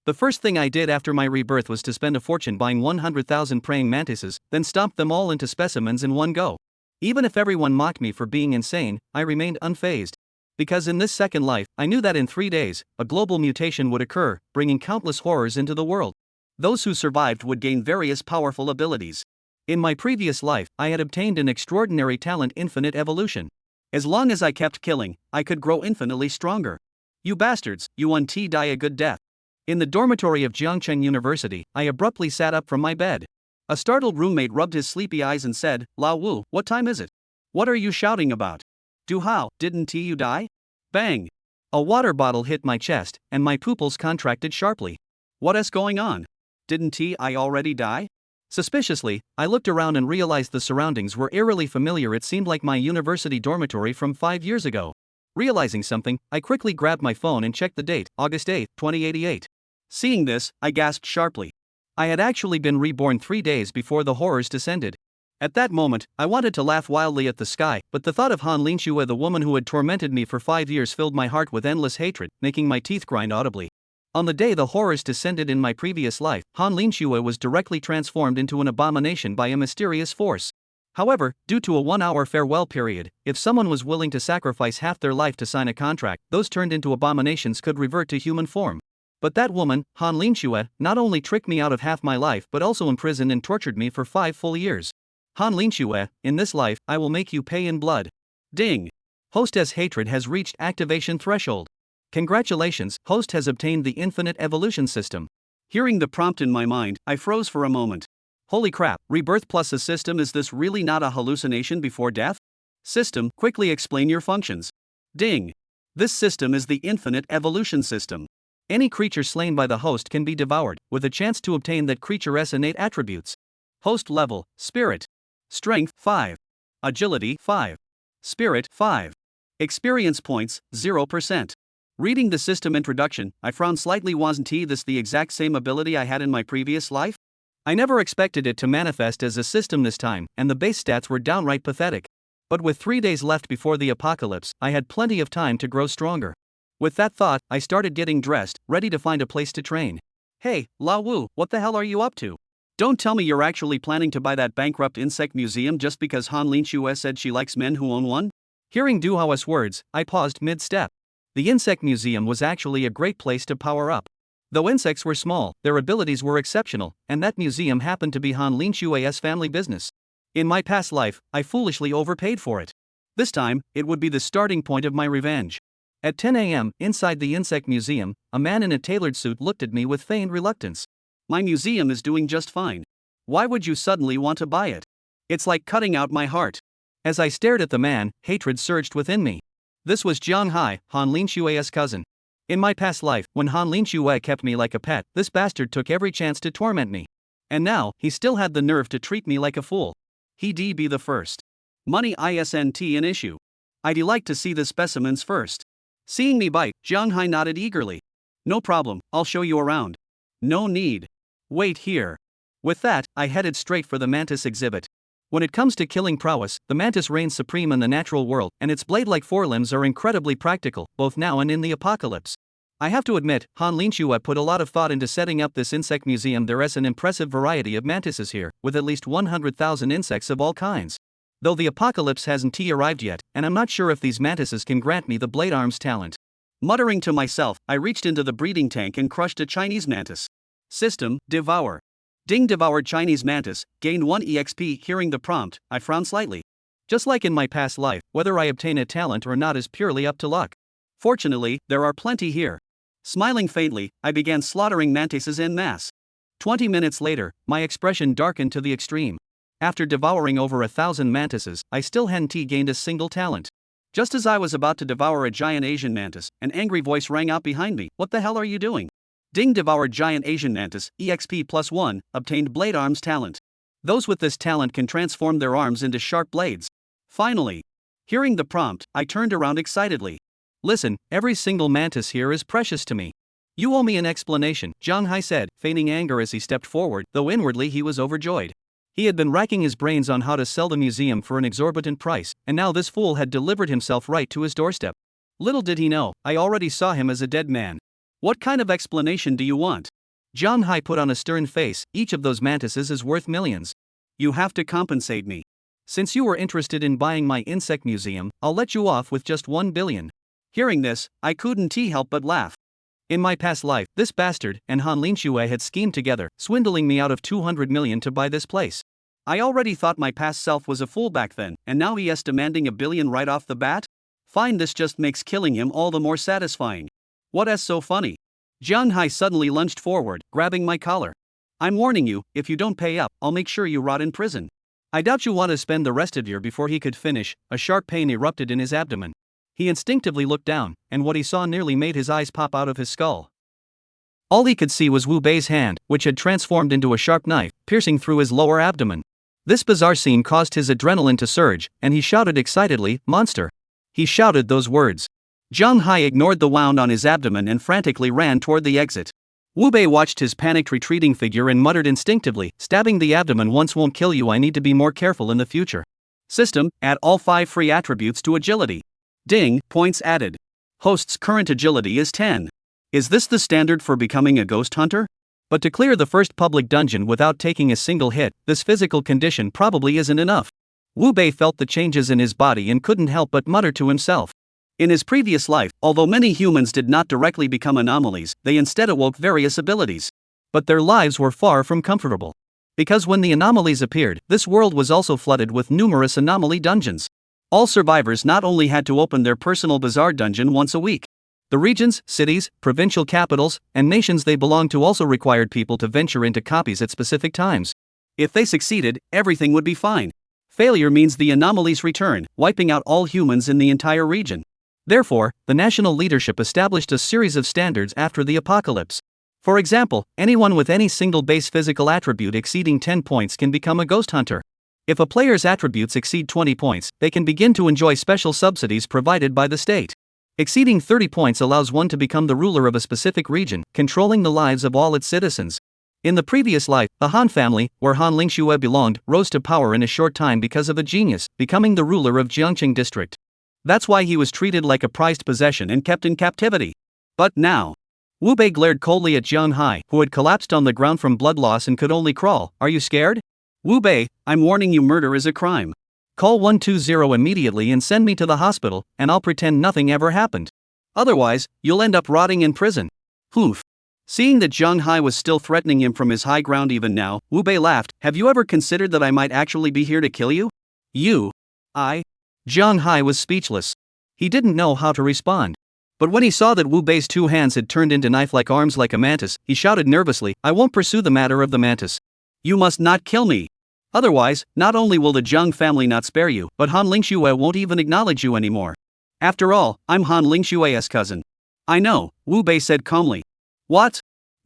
The first thing I did after my rebirth was to spend a fortune buying 100,000 praying mantises, then stomp them all into specimens in one go. Even if everyone mocked me for being insane, I remained unfazed. Because in this second life, I knew that in 3 days, a global mutation would occur, bringing countless horrors into the world. Those who survived would gain various powerful abilities. In my previous life, I had obtained an extraordinary talent: infinite evolution. As long as I kept killing, I could grow infinitely stronger. You bastards, you want to die a good death. In the dormitory of Jiangcheng University, I abruptly sat up from my bed. A startled roommate rubbed his sleepy eyes and said, "Lao Wu, what time is it? What are you shouting about? Du hao, didn't you die?" Bang! A water bottle hit my chest, and my pupils contracted sharply. What is going on? Didn't I already die? Suspiciously, I looked around and realized the surroundings were eerily familiar. It seemed like my university dormitory from 5 years ago. Realizing something, I quickly grabbed my phone and checked the date, August 8, 2088. Seeing this, I gasped sharply. I had actually been reborn 3 days before the horrors descended. At that moment, I wanted to laugh wildly at the sky, but the thought of Han Linxue, the woman who had tormented me for 5 years, filled my heart with endless hatred, making my teeth grind audibly. On the day the horrors descended in my previous life, Han Linxue was directly transformed into an abomination by a mysterious force. However, due to a 1-hour farewell period, if someone was willing to sacrifice half their life to sign a contract, those turned into abominations could revert to human form. But that woman, Han Linxue, not only tricked me out of half my life but also imprisoned and tortured me for 5 full years. Han Linxue, in this life, I will make you pay in blood. Ding! Hostess hatred has reached activation threshold. Congratulations, host has obtained the infinite evolution system. Hearing the prompt in my mind, I froze for a moment. Holy crap, rebirth plus a system, is this really not a hallucination before death? System, quickly explain your functions. Ding! This system is the infinite evolution system. Any creature slain by the host can be devoured, with a chance to obtain that creature's innate attributes. Host level, Spirit. Strength, 5. Agility, 5. Spirit, 5. Experience points, 0%. Reading the system introduction, I frowned slightly. Wasn't this the exact same ability I had in my previous life? I never expected it to manifest as a system this time, and the base stats were downright pathetic. But with 3 days left before the apocalypse, I had plenty of time to grow stronger. With that thought, I started getting dressed, ready to find a place to train. Hey, Lao Wu, what the hell are you up to? Don't tell me you're actually planning to buy that bankrupt insect museum just because Han Linxue said she likes men who own one? Hearing Du Hao's words, I paused mid-step. The insect museum was actually a great place to power up. Though insects were small, their abilities were exceptional, and that museum happened to be Han Linxue's family business. In my past life, I foolishly overpaid for it. This time, it would be the starting point of my revenge. At 10 a.m., inside the insect museum, a man in a tailored suit looked at me with feigned reluctance. My museum is doing just fine. Why would you suddenly want to buy it? It's like cutting out my heart. As I stared at the man, hatred surged within me. This was Jiang Hai, Han Linxue's cousin. In my past life, when Han Linxue kept me like a pet, this bastard took every chance to torment me. And now, he still had the nerve to treat me like a fool. He'd be the first. Money isn't an issue. I'd like to see the specimens first. Seeing me bite, Jiang Hai nodded eagerly. No problem, I'll show you around. No need. Wait here. With that, I headed straight for the mantis exhibit. When it comes to killing prowess, the mantis reigns supreme in the natural world, and its blade-like forelimbs are incredibly practical, both now and in the apocalypse. I have to admit, Han Linxue put a lot of thought into setting up this insect museum. There is an impressive variety of mantises here, with at least 100,000 insects of all kinds. Though the apocalypse hasn't arrived yet, and I'm not sure if these mantises can grant me the blade arms talent. Muttering to myself, I reached into the breeding tank and crushed a Chinese mantis. System, devour. Ding! Devoured Chinese mantis, gained 1 EXP. Hearing the prompt, I frowned slightly. Just like in my past life, whether I obtain a talent or not is purely up to luck. Fortunately, there are plenty here. Smiling faintly, I began slaughtering mantises en masse. 20 minutes later, my expression darkened to the extreme. After devouring over 1,000 mantises, I still hadn't gained a single talent. Just as I was about to devour a giant Asian mantis, an angry voice rang out behind me. What the hell are you doing? Ding! Devoured giant Asian mantis, EXP +1, obtained blade arms talent. Those with this talent can transform their arms into sharp blades. Finally. Hearing the prompt, I turned around excitedly. Listen, every single mantis here is precious to me. You owe me an explanation, Jiang Hai said, feigning anger as he stepped forward, though inwardly he was overjoyed. He had been racking his brains on how to sell the museum for an exorbitant price, and now this fool had delivered himself right to his doorstep. Little did he know, I already saw him as a dead man. What kind of explanation do you want? Zhang Hai put on a stern face, each of those mantises is worth millions. You have to compensate me. Since you were interested in buying my insect museum, I'll let you off with just 1 billion. Hearing this, I couldn't help but laugh. In my past life, this bastard and Han Lingxue had schemed together, swindling me out of 200 million to buy this place. I already thought my past self was a fool back then, and now he is demanding 1 billion right off the bat? Fine, this just makes killing him all the more satisfying. What is so funny? Zhang Hai suddenly lunged forward, grabbing my collar. I'm warning you, if you don't pay up, I'll make sure you rot in prison. I doubt you want to spend the rest of your. Before he could finish, a sharp pain erupted in his abdomen. He instinctively looked down, and what he saw nearly made his eyes pop out of his skull. All he could see was Wu Bei's hand, which had transformed into a sharp knife, piercing through his lower abdomen. This bizarre scene caused his adrenaline to surge, and he shouted excitedly, "Monster!" He shouted those words. Zhang Hai ignored the wound on his abdomen and frantically ran toward the exit. Wu Bei watched his panicked retreating figure and muttered instinctively, "Stabbing the abdomen once won't kill you. I need to be more careful in the future." System, add all 5 free attributes to agility. Ding, points added. Host's current agility is 10. Is this the standard for becoming a ghost hunter? But to clear the first public dungeon without taking a single hit, this physical condition probably isn't enough. Wu Bei felt the changes in his body and couldn't help but mutter to himself. In his previous life, although many humans did not directly become anomalies, they instead awoke various abilities. But their lives were far from comfortable. Because when the anomalies appeared, this world was also flooded with numerous anomaly dungeons. All survivors not only had to open their personal bizarre dungeon once a week. The regions, cities, provincial capitals, and nations they belonged to also required people to venture into copies at specific times. If they succeeded, everything would be fine. Failure means the anomalies return, wiping out all humans in the entire region. Therefore, the national leadership established a series of standards after the apocalypse. For example, anyone with any single base physical attribute exceeding 10 points can become a ghost hunter. If a player's attributes exceed 20 points, they can begin to enjoy special subsidies provided by the state. Exceeding 30 points allows one to become the ruler of a specific region, controlling the lives of all its citizens. In the previous life, the Han family, where Han Lingxue belonged, rose to power in a short time because of a genius, becoming the ruler of Jiangqing district. That's why he was treated like a prized possession and kept in captivity. But now, Wu Bei glared coldly at Zhang Hai, who had collapsed on the ground from blood loss and could only crawl. Are you scared? Wu Bei, I'm warning you, murder is a crime. Call 120 immediately and send me to the hospital, and I'll pretend nothing ever happened. Otherwise, you'll end up rotting in prison. Poof. Seeing that Zhang Hai was still threatening him from his high ground even now, Wu Bei laughed. Have you ever considered that I might actually be here to kill you? You? Zhang Hai was speechless. He didn't know how to respond. But when he saw that Wu Bei's 2 hands had turned into knife-like arms like a mantis, he shouted nervously, I won't pursue the matter of the mantis. You must not kill me. Otherwise, not only will the Zhang family not spare you, but Han Lingxue won't even acknowledge you anymore. After all, I'm Han Lingxue's cousin. I know, Wu Bei said calmly. What?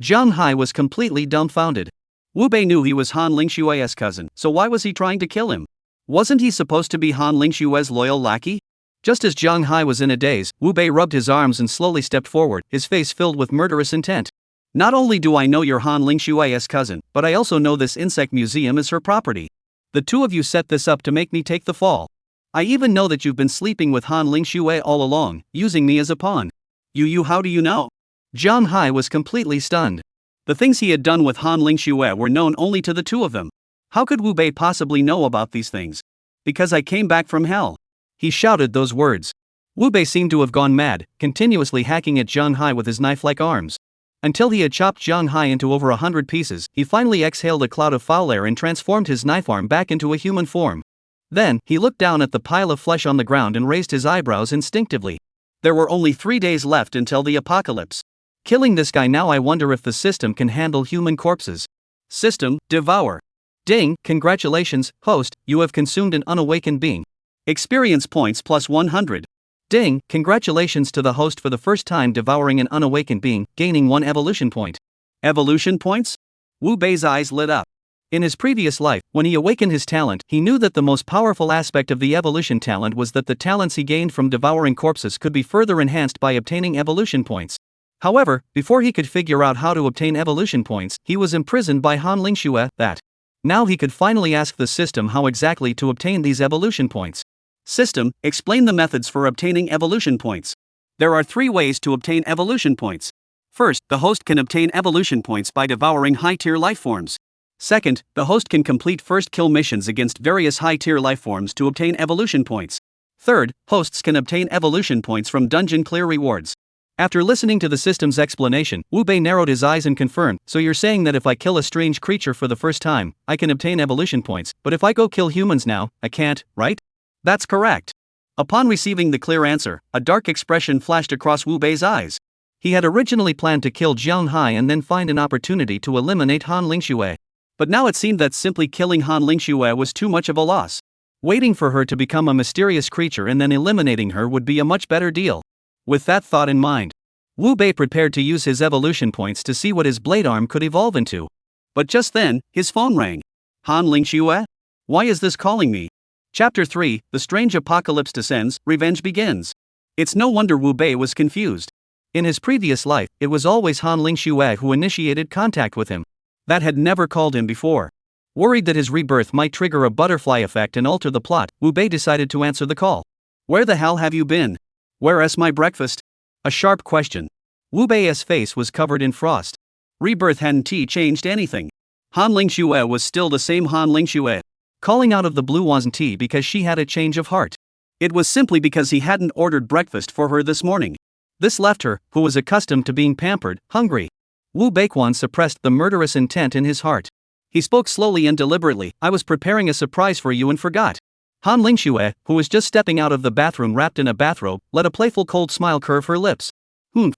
Zhang Hai was completely dumbfounded. Wu Bei knew he was Han Lingxue's cousin, so why was he trying to kill him? Wasn't he supposed to be Han Lingxue's loyal lackey? Just as Zhang Hai was in a daze, Wu Bei rubbed his arms and slowly stepped forward, his face filled with murderous intent. Not only do I know you're Han Lingxue's cousin, but I also know this insect museum is her property. The two of you set this up to make me take the fall. I even know that you've been sleeping with Han Lingxue all along, using me as a pawn. How do you know? Zhang Hai was completely stunned. The things he had done with Han Lingxue were known only to the two of them. How could Wu Bei possibly know about these things? Because I came back from hell. He shouted those words. Wu Bei seemed to have gone mad, continuously hacking at Zhang Hai with his knife-like arms. Until he had chopped Zhang Hai into over 100 pieces, he finally exhaled a cloud of foul air and transformed his knife arm back into a human form. Then, he looked down at the pile of flesh on the ground and raised his eyebrows instinctively. There were only 3 days left until the apocalypse. Killing this guy now, I wonder if the system can handle human corpses. System, devour. Ding, congratulations, host, you have consumed an unawakened being. Experience points plus 100. Ding, congratulations to the host for the first time devouring an unawakened being, gaining 1 evolution point. Evolution points? Wu Bei's eyes lit up. In his previous life, when he awakened his talent, he knew that the most powerful aspect of the evolution talent was that the talents he gained from devouring corpses could be further enhanced by obtaining evolution points. However, before he could figure out how to obtain evolution points, he was imprisoned by Han Lingxue. Now he could finally ask the system how exactly to obtain these evolution points. System, explain the methods for obtaining evolution points. There are 3 ways to obtain evolution points. First, the host can obtain evolution points by devouring high-tier lifeforms. Second, the host can complete first kill missions against various high-tier lifeforms to obtain evolution points. Third, hosts can obtain evolution points from dungeon clear rewards. After listening to the system's explanation, Wu Bei narrowed his eyes and confirmed, "So you're saying that if I kill a strange creature for the first time, I can obtain evolution points, but if I go kill humans now, I can't, right?" "That's correct." Upon receiving the clear answer, a dark expression flashed across Wu Bei's eyes. He had originally planned to kill Jiang Hai and then find an opportunity to eliminate Han Lingxue. But now it seemed that simply killing Han Lingxue was too much of a loss. Waiting for her to become a mysterious creature and then eliminating her would be a much better deal. With that thought in mind, Wu Bei prepared to use his evolution points to see what his blade arm could evolve into. But just then, his phone rang. "Han Lingxue? Why is this calling me?" Chapter 3, The Strange Apocalypse Descends, Revenge Begins. It's no wonder Wu Bei was confused. In his previous life, it was always Han Lingxue who initiated contact with him. That had never called him before. Worried that his rebirth might trigger a butterfly effect and alter the plot, Wu Bei decided to answer the call. "Where the hell have you been? Where's my breakfast?" A sharp question. Wu Bei's face was covered in frost. Rebirth hadn't changed anything. Han Lingxue was still the same Han Lingxue. Calling out of the blue wasn't because she had a change of heart. It was simply because he hadn't ordered breakfast for her this morning. This left her, who was accustomed to being pampered, hungry. Wu Beiquan suppressed the murderous intent in his heart. He spoke slowly and deliberately. "I was preparing a surprise for you and forgot." Han Lingxue, who was just stepping out of the bathroom wrapped in a bathrobe, let a playful cold smile curve her lips.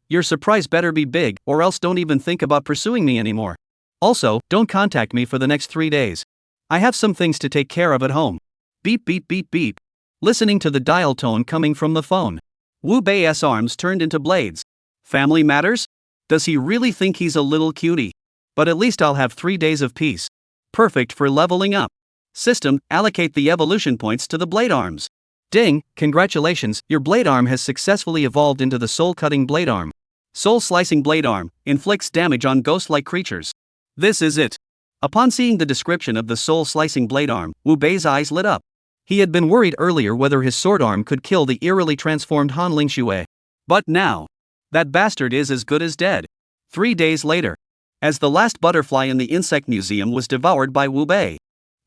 Your surprise better be big, or else don't even think about pursuing me anymore. Also, don't contact me for the next 3 days. I have some things to take care of at home." Beep beep beep beep. Listening to the dial tone coming from the phone, Wu Bei's arms turned into blades. Family matters? Does he really think he's a little cutie? But at least I'll have 3 days of peace. Perfect for leveling up. System, allocate the evolution points to the blade arms. Ding, congratulations, your blade arm has successfully evolved into the soul-cutting blade arm. Soul-slicing blade arm, inflicts damage on ghost-like creatures. This is it. Upon seeing the description of the soul-slicing blade arm, Wu Bei's eyes lit up. He had been worried earlier whether his sword arm could kill the eerily transformed Han Lingxue. But now, that bastard is as good as dead. 3 days later, as the last butterfly in the insect museum was devoured by Wu Bei,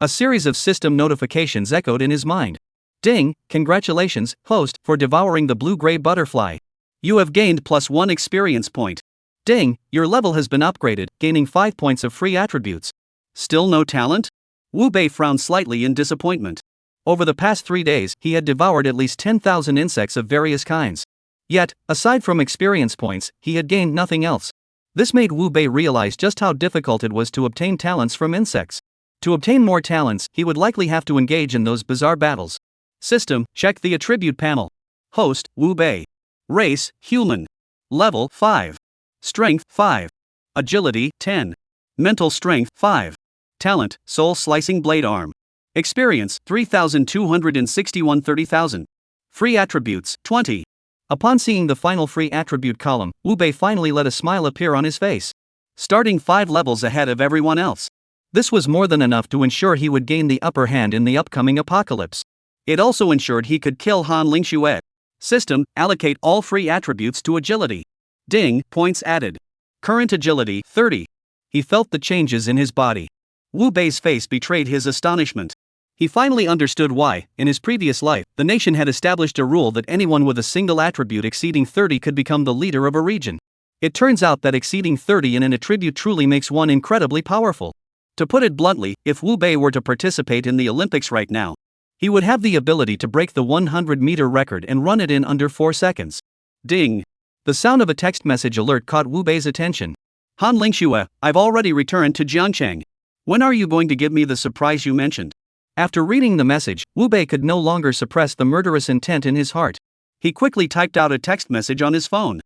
a series of system notifications echoed in his mind. Ding, congratulations, host, for devouring the blue-gray butterfly. You have gained +1 experience point. Ding, your level has been upgraded, gaining 5 points of free attributes. Still no talent? Wu Bei frowned slightly in disappointment. Over the past 3 days, he had devoured at least 10,000 insects of various kinds. Yet, aside from experience points, he had gained nothing else. This made Wu Bei realize just how difficult it was to obtain talents from insects. To obtain more talents, he would likely have to engage in those bizarre battles. System, check the attribute panel. Host, Wu Bei. Race, human. Level, 5. Strength, 5. Agility, 10. Mental strength, 5. Talent, soul-slicing blade arm. Experience, 3,261 30,000. Free attributes, 20. Upon seeing the final free attribute column, Wu Bei finally let a smile appear on his face. Starting 5 levels ahead of everyone else. This was more than enough to ensure he would gain the upper hand in the upcoming apocalypse. It also ensured he could kill Han Lingxue. System, allocate all free attributes to agility. Ding, points added. Current agility, 30. He felt the changes in his body. Wu Bei's face betrayed his astonishment. He finally understood why, in his previous life, the nation had established a rule that anyone with a single attribute exceeding 30 could become the leader of a region. It turns out that exceeding 30 in an attribute truly makes one incredibly powerful. To put it bluntly, if Wu Bei were to participate in the Olympics right now, he would have the ability to break the 100-meter record and run it in under 4 seconds. Ding! The sound of a text message alert caught Wu Bei's attention. Han Lingxue, I've already returned to Jiangcheng. When are you going to give me the surprise you mentioned? After reading the message, Wu Bei could no longer suppress the murderous intent in his heart. He quickly typed out a text message on his phone.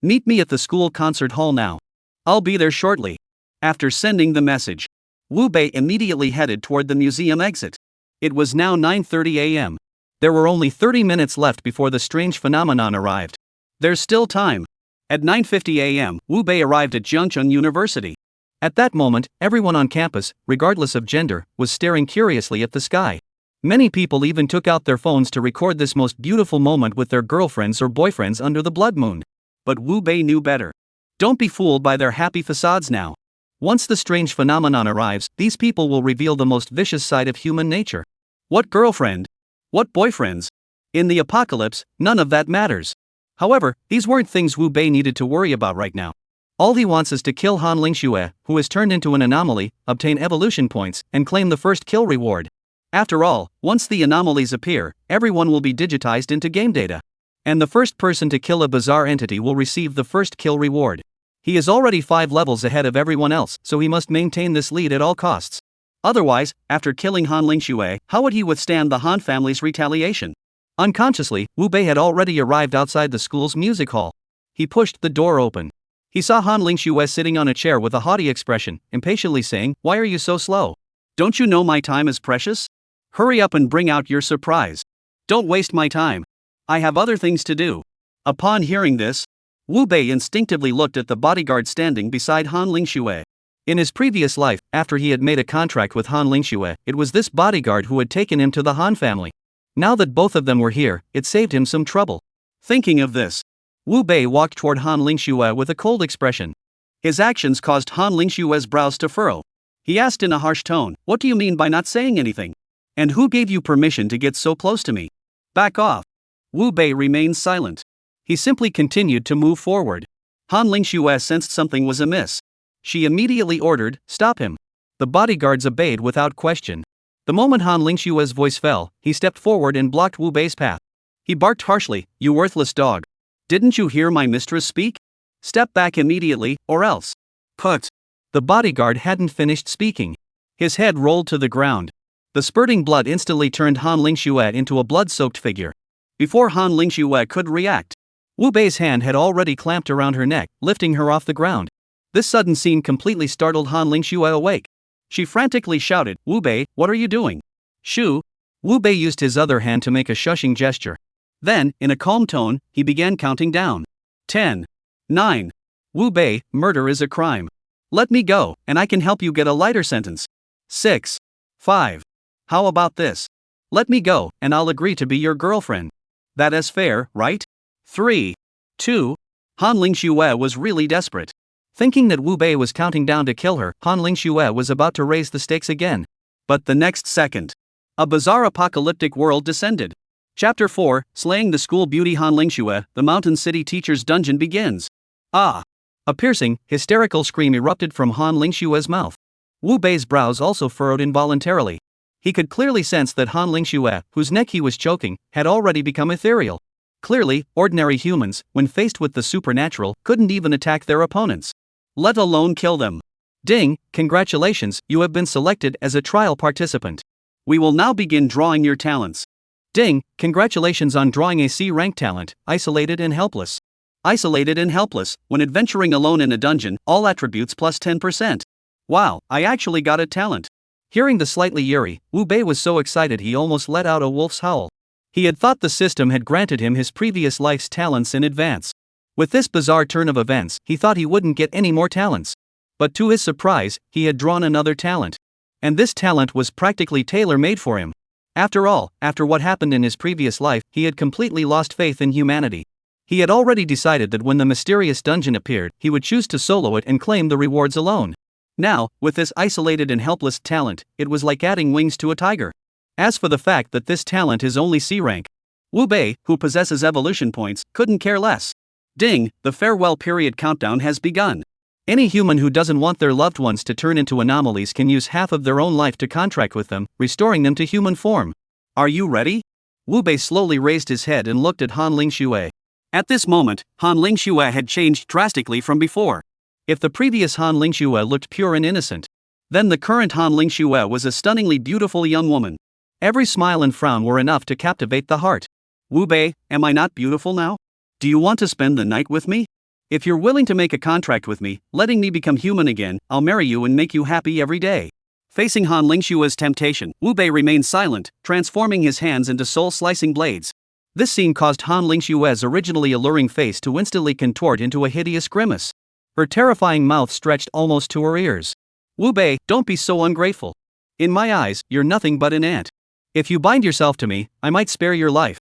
Meet me at the school concert hall now. I'll be there shortly. After sending the message, Wu Bei immediately headed toward the museum exit. It was now 9:30 a.m. There were only 30 minutes left before the strange phenomenon arrived. There's still time. At 9:50 a.m., Wu Bei arrived at Jiangcheng University. At that moment, everyone on campus, regardless of gender, was staring curiously at the sky. Many people even took out their phones to record this most beautiful moment with their girlfriends or boyfriends under the blood moon. But Wu Bei knew better. Don't be fooled by their happy facades now. Once the strange phenomenon arrives, these people will reveal the most vicious side of human nature. What girlfriend? What boyfriends? In the apocalypse, none of that matters. However, these weren't things Wu Bei needed to worry about right now. All he wants is to kill Han Lingxue, who has turned into an anomaly, obtain evolution points, and claim the first kill reward. After all, once the anomalies appear, everyone will be digitized into game data. And the first person to kill a bizarre entity will receive the first kill reward. He is already 5 levels ahead of everyone else, so he must maintain this lead at all costs. Otherwise, after killing Han Lingxue, how would he withstand the Han family's retaliation? Unconsciously, Wu Bei had already arrived outside the school's music hall. He pushed the door open. He saw Han Lingxue sitting on a chair with a haughty expression, impatiently saying, "Why are you so slow? Don't you know my time is precious? Hurry up and bring out your surprise. Don't waste my time. I have other things to do." Upon hearing this, Wu Bei instinctively looked at the bodyguard standing beside Han Lingxue. In his previous life, after he had made a contract with Han Lingxue, it was this bodyguard who had taken him to the Han family. Now that both of them were here, it saved him some trouble. Thinking of this, Wu Bei walked toward Han Lingxue with a cold expression. His actions caused Han Lingxue's brows to furrow. He asked in a harsh tone, "What do you mean by not saying anything? And who gave you permission to get so close to me? Back off." Wu Bei remained silent. He simply continued to move forward. Han Lingxue sensed something was amiss. She immediately ordered, "Stop him." The bodyguards obeyed without question. The moment Han Lingxue's voice fell, he stepped forward and blocked Wu Bei's path. He barked harshly, "You worthless dog. Didn't you hear my mistress speak? Step back immediately, or else." Put. The bodyguard hadn't finished speaking. His head rolled to the ground. The spurting blood instantly turned Han Lingxue into a blood-soaked figure. Before Han Lingxue could react, Wu Bei's hand had already clamped around her neck, lifting her off the ground. This sudden scene completely startled Han Lingxue awake. She frantically shouted, "Wu Bei, what are you doing?" "Shoo!" Wu Bei used his other hand to make a shushing gesture. Then, in a calm tone, he began counting down. 10. 9. "Wu Bei, murder is a crime. Let me go, and I can help you get a lighter sentence. 6. 5. How about this? Let me go, and I'll agree to be your girlfriend. That is fair, right? 3. 2. Han Lingxue was really desperate. Thinking that Wu Bei was counting down to kill her, Han Lingxue was about to raise the stakes again. But the next second, a bizarre apocalyptic world descended. Chapter 4, Slaying the School Beauty. Han Lingxue, the Mountain City Teacher's Dungeon begins. Ah! A piercing, hysterical scream erupted from Han Lingxue's mouth. Wu Bei's brows also furrowed involuntarily. He could clearly sense that Han Lingxue, whose neck he was choking, had already become ethereal. Clearly, ordinary humans, when faced with the supernatural, couldn't even attack their opponents, let alone kill them. Ding, congratulations, you have been selected as a trial participant. We will now begin drawing your talents. Ding, congratulations on drawing a C-rank talent, isolated and helpless. Isolated and helpless, when adventuring alone in a dungeon, all attributes plus 10%. Wow, I actually got a talent. Hearing the slightly eerie, Wu Bei was so excited he almost let out a wolf's howl. He had thought the system had granted him his previous life's talents in advance. With this bizarre turn of events, he thought he wouldn't get any more talents. But to his surprise, he had drawn another talent. And this talent was practically tailor-made for him. After all, after what happened in his previous life, he had completely lost faith in humanity. He had already decided that when the mysterious dungeon appeared, he would choose to solo it and claim the rewards alone. Now, with this isolated and helpless talent, it was like adding wings to a tiger. As for the fact that this talent is only C-rank, Wu Bei, who possesses evolution points, couldn't care less. Ding, the farewell period countdown has begun. Any human who doesn't want their loved ones to turn into anomalies can use half of their own life to contract with them, restoring them to human form. Are you ready? Wu Bei slowly raised his head and looked at Han Lingxue. At this moment, Han Lingxue had changed drastically from before. If the previous Han Lingxue looked pure and innocent, then the current Han Lingxue was a stunningly beautiful young woman. Every smile and frown were enough to captivate the heart. Wu Bei, am I not beautiful now? Do you want to spend the night with me? If you're willing to make a contract with me, letting me become human again, I'll marry you and make you happy every day. Facing Han Lingxue's temptation, Wu Bei remained silent, transforming his hands into soul-slicing blades. This scene caused Han Lingxue's originally alluring face to instantly contort into a hideous grimace. Her terrifying mouth stretched almost to her ears. Wu Bei, don't be so ungrateful. In my eyes, you're nothing but an ant. If you bind yourself to me, I might spare your life.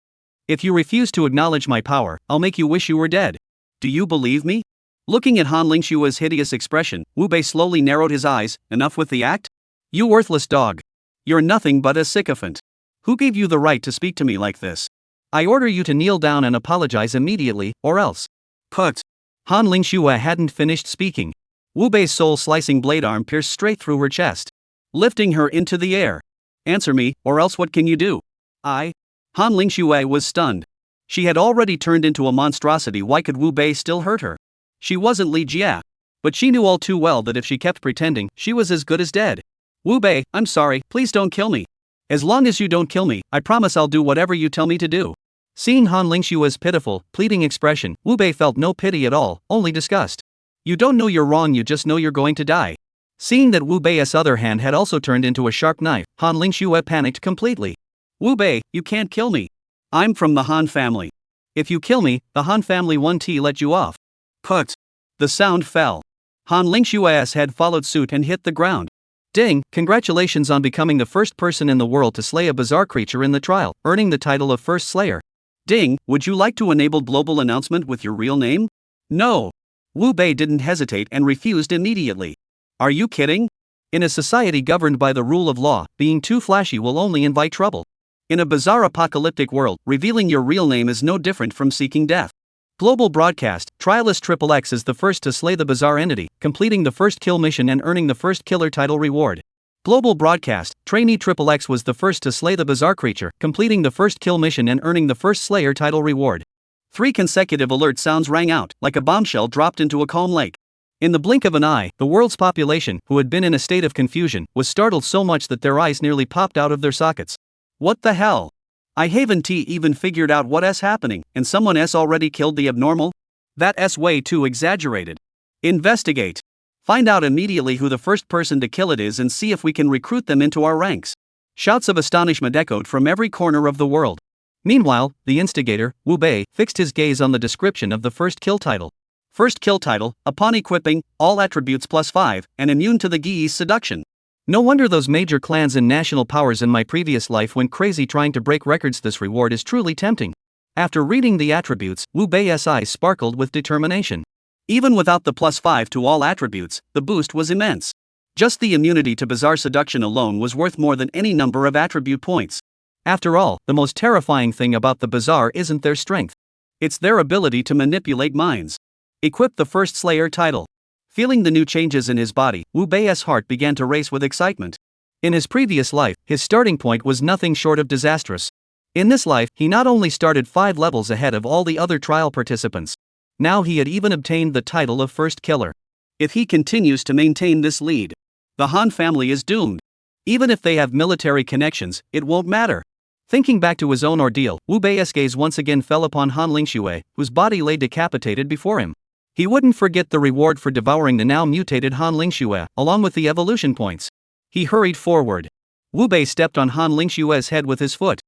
If you refuse to acknowledge my power, I'll make you wish you were dead. Do you believe me? Looking at Han Lingshua's hideous expression, Wu Bei slowly narrowed his eyes. Enough with the act? You worthless dog. You're nothing but a sycophant. Who gave you the right to speak to me like this? I order you to kneel down and apologize immediately, or else. Put. Han Lingshua hadn't finished speaking. Wu Bei's soul-slicing blade arm pierced straight through her chest, lifting her into the air. Answer me, or else what can you do? Han Lingshua was stunned. She had already turned into a monstrosity. Why could Wu Bei still hurt her? She wasn't Li Jia. But she knew all too well that if she kept pretending, she was as good as dead. Wu Bei, I'm sorry, please don't kill me. As long as you don't kill me, I promise I'll do whatever you tell me to do. Seeing Han Lingshua's pitiful, pleading expression, Wu Bei felt no pity at all, only disgust. You don't know you're wrong, you just know you're going to die. Seeing that Wu Bei's other hand had also turned into a sharp knife, Han Lingshua panicked completely. Wu Bei, you can't kill me. I'm from the Han family. If you kill me, the Han family won't let you off. Put. The sound fell. Han Lingshua's head followed suit and hit the ground. Ding, congratulations on becoming the first person in the world to slay a bizarre creature in the trial, earning the title of First Slayer. Ding, would you like to enable global announcement with your real name? No. Wu Bei didn't hesitate and refused immediately. Are you kidding? In a society governed by the rule of law, being too flashy will only invite trouble. In a bizarre apocalyptic world, revealing your real name is no different from seeking death. Global broadcast, Trialist XXX is the first to slay the bizarre entity, completing the first kill mission and earning the first killer title reward. Global broadcast, Trainee XXX was the first to slay the bizarre creature, completing the first kill mission and earning the first Slayer title reward. 3 consecutive alert sounds rang out, like a bombshell dropped into a calm lake. In the blink of an eye, the world's population, who had been in a state of confusion, was startled so much that their eyes nearly popped out of their sockets. What the hell? I haven't even figured out what is happening, and someone else already killed the abnormal? That's way too exaggerated. Investigate. Find out immediately who the first person to kill it is and see if we can recruit them into our ranks. Shouts of astonishment echoed from every corner of the world. Meanwhile, the instigator, Wu Bei, fixed his gaze on the description of the first kill title. First kill title, upon equipping, all attributes +5, and immune to the Gi's seduction. No wonder those major clans and national powers in my previous life went crazy trying to break records. This reward is truly tempting. After reading the attributes, Wu Bei's eyes sparkled with determination. Even without the +5 to all attributes, the boost was immense. Just the immunity to bizarre seduction alone was worth more than any number of attribute points. After all, the most terrifying thing about the bizarre isn't their strength. It's their ability to manipulate minds. Equip the first Slayer title. Feeling the new changes in his body, Wu Bei's heart began to race with excitement. In his previous life, his starting point was nothing short of disastrous. In this life, he not only started 5 levels ahead of all the other trial participants. Now he had even obtained the title of First Killer. If he continues to maintain this lead, the Han family is doomed. Even if they have military connections, it won't matter. Thinking back to his own ordeal, Wu Bei's gaze once again fell upon Han Lingshua, whose body lay decapitated before him. He wouldn't forget the reward for devouring the now mutated Han Lingshua, along with the evolution points. He hurried forward. Wu Bei stepped on Han Lingshua's head with his foot.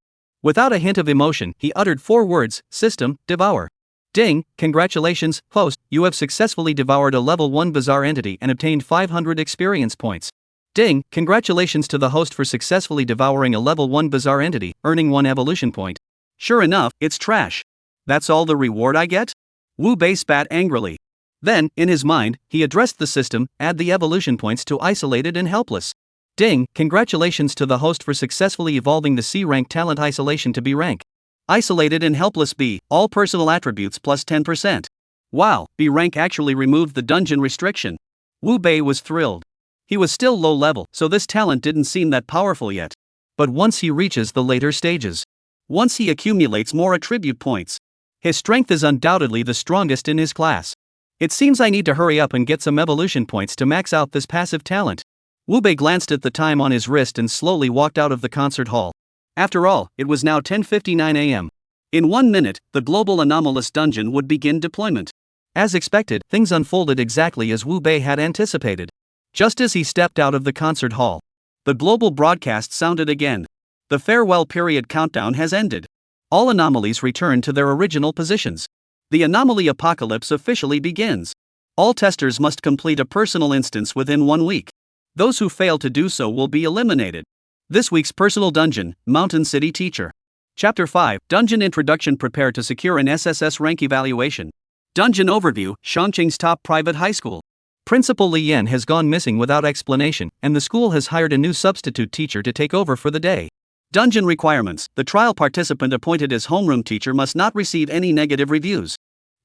Without a hint of emotion, he uttered 4 words, System, Devour. Ding, congratulations, host, you have successfully devoured a level 1 bizarre entity and obtained 500 experience points. Ding, congratulations to the host for successfully devouring a level 1 bizarre entity, earning 1 evolution point. Sure enough, it's trash. That's all the reward I get? Wu Bei spat angrily. Then, in his mind, he addressed the system, add the evolution points to isolated and helpless. Ding, congratulations to the host for successfully evolving the C-rank talent isolation to B rank. Isolated and helpless B, all personal attributes plus 10%. Wow, B rank actually removed the dungeon restriction. Wu Bei was thrilled. He was still low level, so this talent didn't seem that powerful yet. But once he reaches the later stages, once he accumulates more attribute points, his strength is undoubtedly the strongest in his class. It seems I need to hurry up and get some evolution points to max out this passive talent. Wu Bei glanced at the time on his wrist and slowly walked out of the concert hall. After all, it was now 10:59 a.m. In 1 minute, the global anomalous dungeon would begin deployment. As expected, things unfolded exactly as Wu Bei had anticipated. Just as he stepped out of the concert hall, the global broadcast sounded again. The farewell period countdown has ended. All anomalies return to their original positions. The anomaly apocalypse officially begins. All testers must complete a personal instance within 1 week. Those who fail to do so will be eliminated. This week's personal dungeon, Mountain City Teacher. Chapter 5, Dungeon Introduction. Prepare to secure an SSS rank evaluation. Dungeon Overview, Shangqing's top private high school. Principal Li Yan has gone missing without explanation, and the school has hired a new substitute teacher to take over for the day. Dungeon requirements: the trial participant appointed as homeroom teacher must not receive any negative reviews.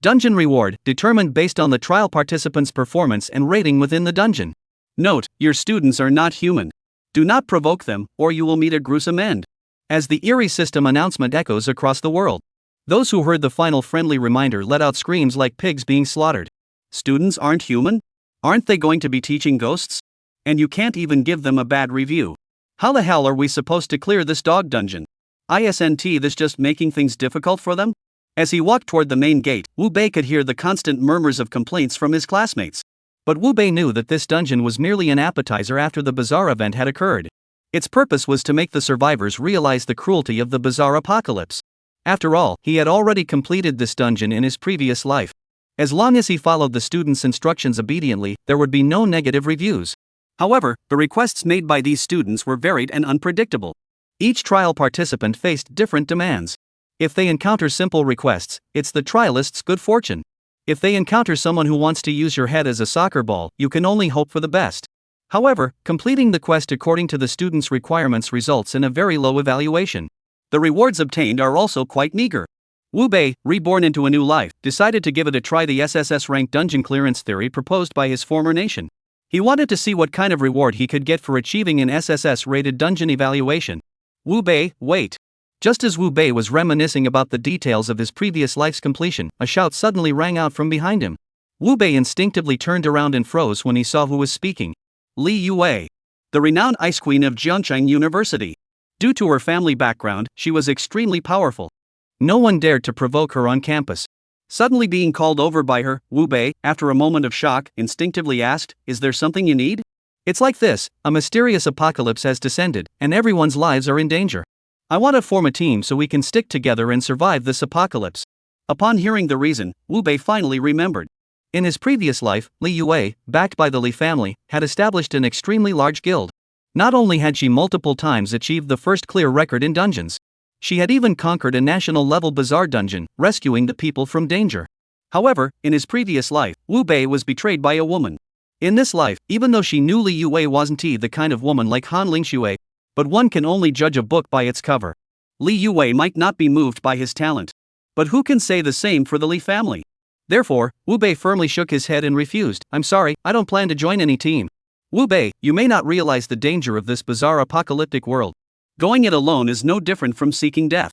Dungeon reward, determined based on the trial participant's performance and rating within the dungeon. Note, your students are not human. Do not provoke them, or you will meet a gruesome end. As the eerie system announcement echoes across the world, those who heard the final friendly reminder let out screams like pigs being slaughtered. Students aren't human? Aren't they going to be teaching ghosts? And you can't even give them a bad review. How the hell are we supposed to clear this dog dungeon? Isn't this just making things difficult for them? As he walked toward the main gate, Wu Bei could hear the constant murmurs of complaints from his classmates. But Wu Bei knew that this dungeon was merely an appetizer after the bizarre event had occurred. Its purpose was to make the survivors realize the cruelty of the bizarre apocalypse. After all, he had already completed this dungeon in his previous life. As long as he followed the students' instructions obediently, there would be no negative reviews. However, the requests made by these students were varied and unpredictable. Each trial participant faced different demands. If they encounter simple requests, it's the trialist's good fortune. If they encounter someone who wants to use your head as a soccer ball, you can only hope for the best. However, completing the quest according to the student's requirements results in a very low evaluation. The rewards obtained are also quite meager. Wu Bei, reborn into a new life, decided to give it a try: the SSS-rank dungeon clearance theory proposed by his former nation. He wanted to see what kind of reward he could get for achieving an SSS-rated dungeon evaluation. Wu Bei, wait. Just as Wu Bei was reminiscing about the details of his previous life's completion, a shout suddenly rang out from behind him. Wu Bei instinctively turned around and froze when he saw who was speaking. Li Yue, the renowned ice queen of Jiangcheng University. Due to her family background, she was extremely powerful. No one dared to provoke her on campus. Suddenly being called over by her, Wu Bei, after a moment of shock, instinctively asked, "Is there something you need?" It's like this: a mysterious apocalypse has descended, and everyone's lives are in danger. I want to form a team so we can stick together and survive this apocalypse. Upon hearing the reason, Wu Bei finally remembered. In his previous life, Li Yue, backed by the Li family, had established an extremely large guild. Not only had she multiple times achieved the first clear record in dungeons, she had even conquered a national-level bizarre dungeon, rescuing the people from danger. However, in his previous life, Wu Bei was betrayed by a woman. In this life, even though she knew Li Yue wasn't the kind of woman like Han Lingxue, but one can only judge a book by its cover. Li Yue might not be moved by his talent. But who can say the same for the Li family? Therefore, Wu Bei firmly shook his head and refused. "I'm sorry, I don't plan to join any team. Wu Bei, you may not realize the danger of this bizarre apocalyptic world. Going it alone is no different from seeking death.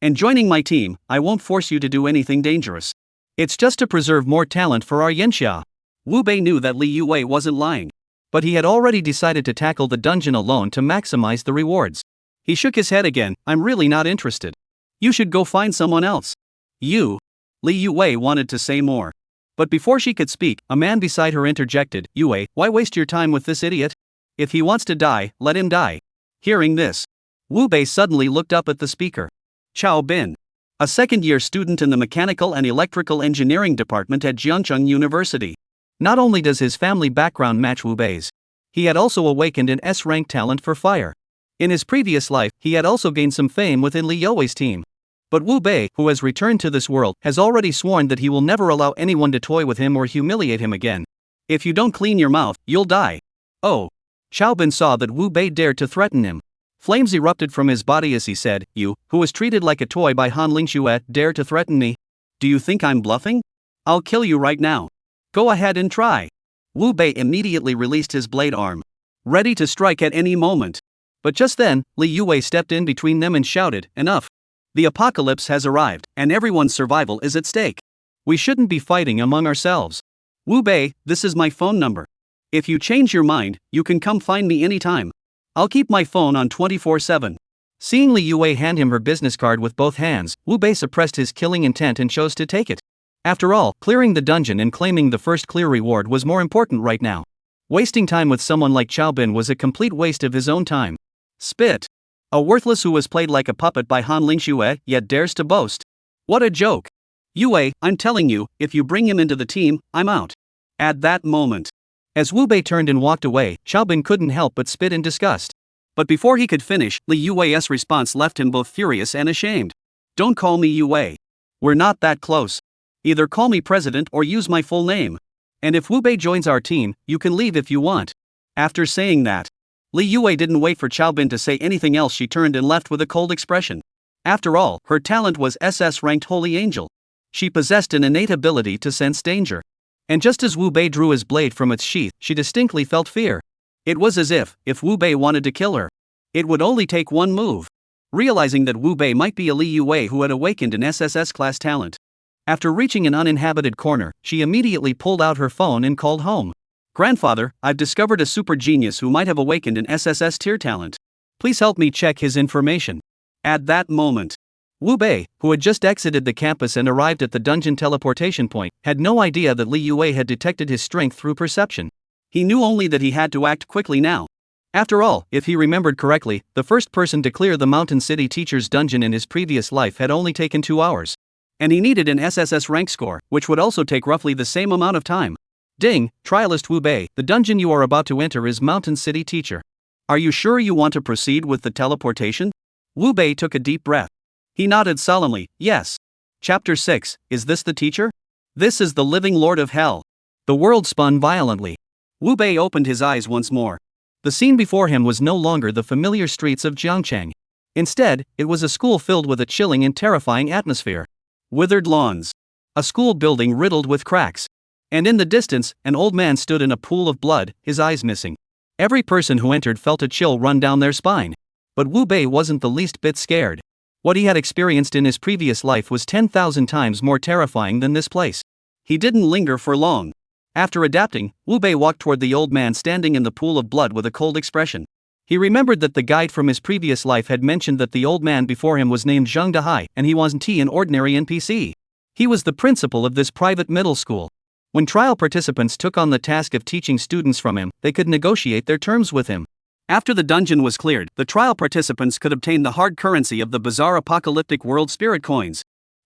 And joining my team, I won't force you to do anything dangerous. It's just to preserve more talent for our Yanxia." Wu Bei knew that Li Yue wasn't lying. But he had already decided to tackle the dungeon alone to maximize the rewards. He shook his head again. "I'm really not interested. You should go find someone else." "You?" Li Yue wanted to say more. But before she could speak, a man beside her interjected. "Yue, why waste your time with this idiot? If he wants to die, let him die." Hearing this, Wu Bei suddenly looked up at the speaker. Chao Bin, a second-year student in the Mechanical and Electrical Engineering Department at Jiangcheng University. Not only does his family background match Wu Bei's, he had also awakened an S-rank talent for fire. In his previous life, he had also gained some fame within Li Yue's team. But Wu Bei, who has returned to this world, has already sworn that he will never allow anyone to toy with him or humiliate him again. "If you don't clean your mouth, you'll die." Oh. Chao Bin saw that Wu Bei dared to threaten him. Flames erupted from his body as he said, "You, who was treated like a toy by Han Lingxue, dare to threaten me? Do you think I'm bluffing? I'll kill you right now. Go ahead and try." Wu Bei immediately released his blade arm, ready to strike at any moment. But just then, Li Yue stepped in between them and shouted, "Enough! The apocalypse has arrived, and everyone's survival is at stake. We shouldn't be fighting among ourselves. Wu Bei, this is my phone number. If you change your mind, you can come find me anytime. I'll keep my phone on 24/7. Seeing Li Yue hand him her business card with both hands, Wu Bei suppressed his killing intent and chose to take it. After all, clearing the dungeon and claiming the first clear reward was more important right now. Wasting time with someone like Chao Bin was a complete waste of his own time. Spit. A worthless who was played like a puppet by Han Lingxue, yet dares to boast. What a joke. Yue, I'm telling you, if you bring him into the team, I'm out. At that moment, as Wu Bei turned and walked away, Chao Bin couldn't help but spit in disgust. But before he could finish, Li Yue's response left him both furious and ashamed. Don't call me Yue. We're not that close. Either call me president or use my full name. And if Wu Bei joins our team, you can leave if you want. After saying that, Li Yue didn't wait for Qiao Bin to say anything else. She turned and left with a cold expression. After all, her talent was SS-ranked Holy Angel. She possessed an innate ability to sense danger. And just as Wu Bei drew his blade from its sheath, she distinctly felt fear. It was as if Wu Bei wanted to kill her, it would only take one move. Realizing that Wu Bei might be a Li Yue who had awakened an SSS class talent. After reaching an uninhabited corner, she immediately pulled out her phone and called home. Grandfather, I've discovered a super genius who might have awakened an SSS tier talent. Please help me check his information. At that moment, Wu Bei, who had just exited the campus and arrived at the dungeon teleportation point, had no idea that Li Yue had detected his strength through perception. He knew only that he had to act quickly now. After all, if he remembered correctly, the first person to clear the Mountain City teacher's dungeon in his previous life had only taken 2 hours. And he needed an SSS rank score, which would also take roughly the same amount of time. Ding, trialist Wu Bei, the dungeon you are about to enter is Mountain City teacher. Are you sure you want to proceed with the teleportation? Wu Bei took a deep breath. He nodded solemnly, yes. Chapter 6, is this the teacher? This is the living lord of hell. The world spun violently. Wu Bei opened his eyes once more. The scene before him was no longer the familiar streets of Jiangchang. Instead, it was a school filled with a chilling and terrifying atmosphere. Withered lawns. A school building riddled with cracks. And in the distance, an old man stood in a pool of blood, his eyes missing. Every person who entered felt a chill run down their spine. But Wu Bei wasn't the least bit scared. What he had experienced in his previous life was 10,000 times more terrifying than this place. He didn't linger for long. After adapting, Wu Bei walked toward the old man standing in the pool of blood with a cold expression. He remembered that the guide from his previous life had mentioned that the old man before him was named Zheng Dahai, and he wasn't an ordinary NPC. He was the principal of this private middle school. When trial participants took on the task of teaching students from him, they could negotiate their terms with him. After the dungeon was cleared, the trial participants could obtain the hard currency of the bizarre apocalyptic world spirit coins.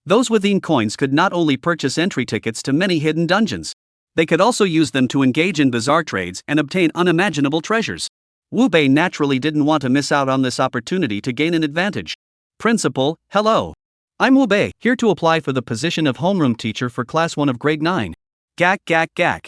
Those within coins could not only purchase entry tickets to many hidden dungeons, they could also use them to engage in bizarre trades and obtain unimaginable treasures. Wu Bei naturally didn't want to miss out on this opportunity to gain an advantage. Principal, hello. I'm Wu Bei, here to apply for the position of homeroom teacher for class 1 of grade 9. Gak gak gak.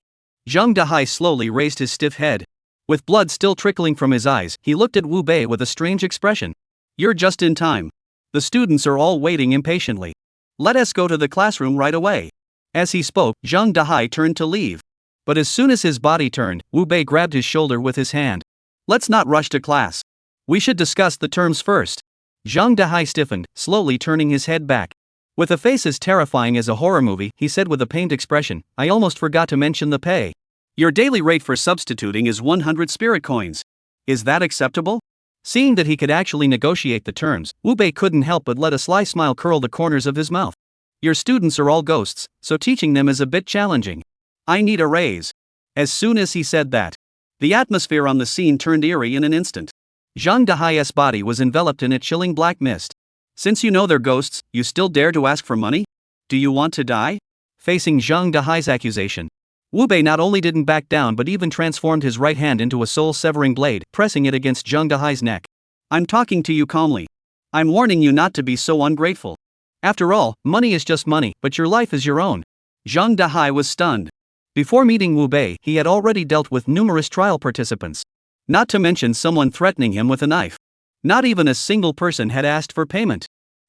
Zheng Dahai slowly raised his stiff head. With blood still trickling from his eyes, he looked at Wu Bei with a strange expression. You're just in time. The students are all waiting impatiently. Let us go to the classroom right away. As he spoke, Zheng Dahai turned to leave. But as soon as his body turned, Wu Bei grabbed his shoulder with his hand. Let's not rush to class. We should discuss the terms first. Zheng Dahai stiffened, slowly turning his head back. With a face as terrifying as a horror movie, he said with a pained expression, I almost forgot to mention the pay. Your daily rate for substituting is 100 spirit coins. Is that acceptable? Seeing that he could actually negotiate the terms, Wu Bei couldn't help but let a sly smile curl the corners of his mouth. Your students are all ghosts, so teaching them is a bit challenging. I need a raise. As soon as he said that, the atmosphere on the scene turned eerie in an instant. Zheng Dahai's body was enveloped in a chilling black mist. Since you know they're ghosts, you still dare to ask for money? Do you want to die? Facing Zheng Dahai's accusation, Wu Bei not only didn't back down but even transformed his right hand into a soul-severing blade, pressing it against Zheng Dahai's neck. I'm talking to you calmly. I'm warning you not to be so ungrateful. After all, money is just money, but your life is your own. Zheng Dahai was stunned. Before meeting Wu Bei, he had already dealt with numerous trial participants. Not to mention someone threatening him with a knife. Not even a single person had asked for payment.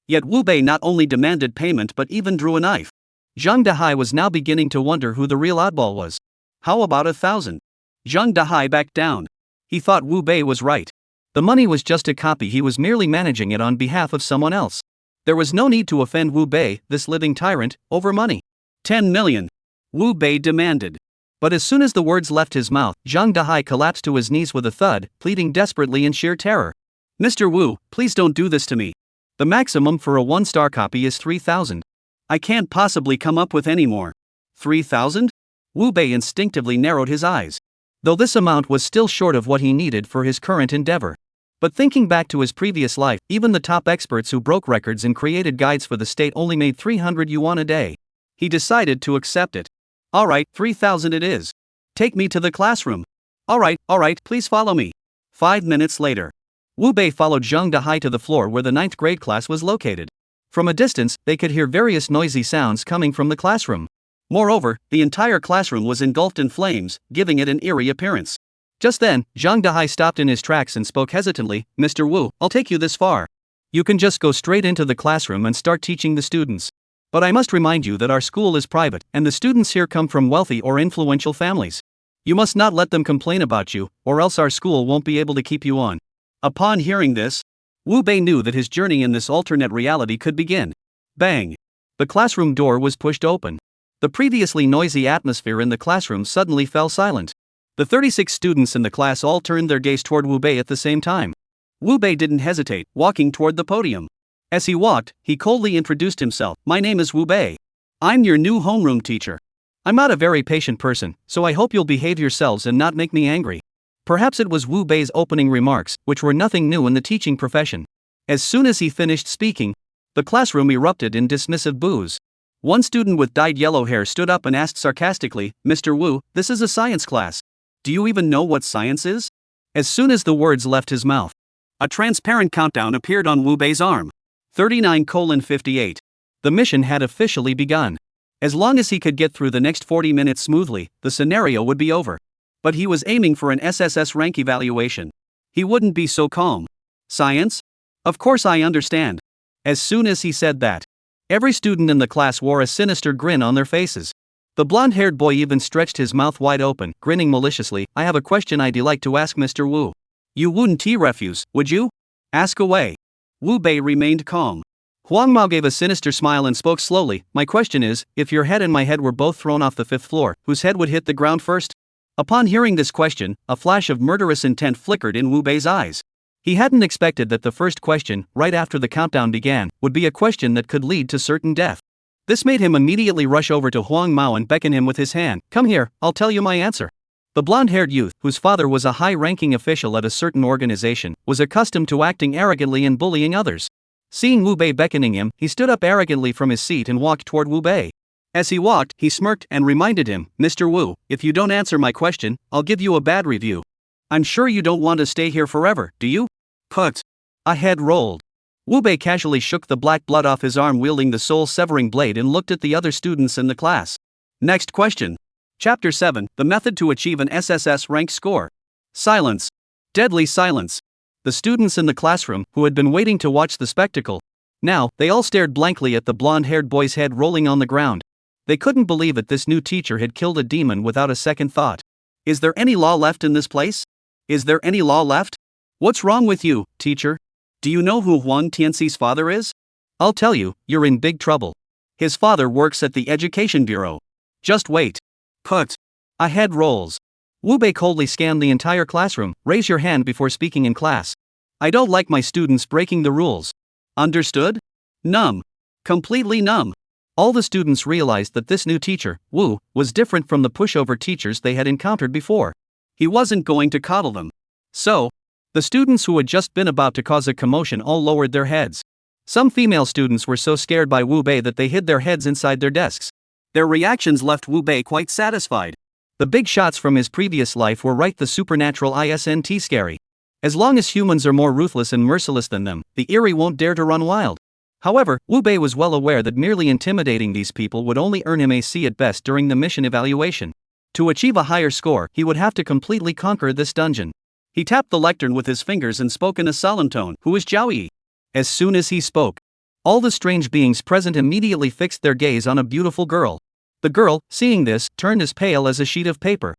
Yet Wu Bei not only demanded payment but even drew a knife. Zheng Dahai was now beginning to wonder who the real oddball was. How about 1,000? Zheng Dahai backed down. He thought Wu Bei was right. The money was just a copy, he was merely managing it on behalf of someone else. There was no need to offend Wu Bei, this living tyrant, over money. 10 million. Wu Bei demanded. But as soon as the words left his mouth, Zheng Dahai collapsed to his knees with a thud, pleading desperately in sheer terror. Mr. Wu, please don't do this to me. The maximum for a 1-star copy is 3,000. I can't possibly come up with any more. 3,000? Wu Bei instinctively narrowed his eyes. Though this amount was still short of what he needed for his current endeavor. But thinking back to his previous life, even the top experts who broke records and created guides for the state only made 300 yuan a day. He decided to accept it. Alright, 3,000 it is. Take me to the classroom. Alright, please follow me. 5 minutes later. Wu Bei followed Zheng Dahai to the floor where the 9th grade class was located. From a distance, they could hear various noisy sounds coming from the classroom. Moreover, the entire classroom was engulfed in flames, giving it an eerie appearance. Just then, Zhang Dahai stopped in his tracks and spoke hesitantly, "Mr. Wu, I'll take you this far. You can just go straight into the classroom and start teaching the students. But I must remind you that our school is private, and the students here come from wealthy or influential families. You must not let them complain about you, or else our school won't be able to keep you on." Upon hearing this, Wu Bei knew that his journey in this alternate reality could begin. Bang! The classroom door was pushed open. The previously noisy atmosphere in the classroom suddenly fell silent. The 36 students in the class all turned their gaze toward Wu Bei at the same time. Wu Bei didn't hesitate, walking toward the podium. As he walked, he coldly introduced himself. "My name is Wu Bei. I'm your new homeroom teacher. I'm not a very patient person, so I hope you'll behave yourselves and not make me angry." Perhaps it was Wu Bei's opening remarks, which were nothing new in the teaching profession. As soon as he finished speaking, the classroom erupted in dismissive boos. One student with dyed yellow hair stood up and asked sarcastically, "Mr. Wu, this is a science class. Do you even know what science is?" As soon as the words left his mouth, a transparent countdown appeared on Wu Bei's arm. 39:58. The mission had officially begun. As long as he could get through the next 40 minutes smoothly, the scenario would be over. But he was aiming for an SSS rank evaluation. He wouldn't be so calm. "Science? Of course I understand." As soon as he said that, every student in the class wore a sinister grin on their faces. The blonde-haired boy even stretched his mouth wide open, grinning maliciously. "I have a question I'd like to ask Mr. Wu. You wouldn't refuse, would you? Ask away." Wu Bei remained calm. Huang Mao gave a sinister smile and spoke slowly. "My question is, if your head and my head were both thrown off the 5th floor, whose head would hit the ground first?" Upon hearing this question, a flash of murderous intent flickered in Wu Bei's eyes. He hadn't expected that the first question, right after the countdown began, would be a question that could lead to certain death. This made him immediately rush over to Huang Mao and beckon him with his hand. "Come here, I'll tell you my answer." The blonde-haired youth, whose father was a high-ranking official at a certain organization, was accustomed to acting arrogantly and bullying others. Seeing Wu Bei beckoning him, he stood up arrogantly from his seat and walked toward Wu Bei. As he walked, he smirked and reminded him, "Mr. Wu, if you don't answer my question, I'll give you a bad review. I'm sure you don't want to stay here forever, do you?" Put. A head rolled. Wu Bei casually shook the black blood off his arm wielding the soul-severing blade and looked at the other students in the class. Next question. Chapter 7, The Method to Achieve an SSS rank score. Silence. Deadly silence. The students in the classroom, who had been waiting to watch the spectacle, now, they all stared blankly at the blonde-haired boy's head rolling on the ground. They couldn't believe that this new teacher had killed a demon without a second thought. Is there any law left in this place? Is there any law left? What's wrong with you, teacher? Do you know who Huang Tianxi's father is? I'll tell you, you're in big trouble. His father works at the Education Bureau. Just wait. Put. A head rolls. Wu Bei coldly scanned the entire classroom. Raise your hand before speaking in class. I don't like my students breaking the rules. Understood? Numb. Completely numb. All the students realized that this new teacher, Wu, was different from the pushover teachers they had encountered before. He wasn't going to coddle them. So, the students who had just been about to cause a commotion all lowered their heads. Some female students were so scared by Wu Bei that they hid their heads inside their desks. Their reactions left Wu Bei quite satisfied. The big shots from his previous life were right the supernatural isn't scary. As long as humans are more ruthless and merciless than them, the eerie won't dare to run wild. However, Wu Bei was well aware that merely intimidating these people would only earn him a C at best during the mission evaluation. To achieve a higher score, he would have to completely conquer this dungeon. He tapped the lectern with his fingers and spoke in a solemn tone. Who is Zhao Yi? As soon as he spoke, all the strange beings present immediately fixed their gaze on a beautiful girl. The girl, seeing this, turned as pale as a sheet of paper.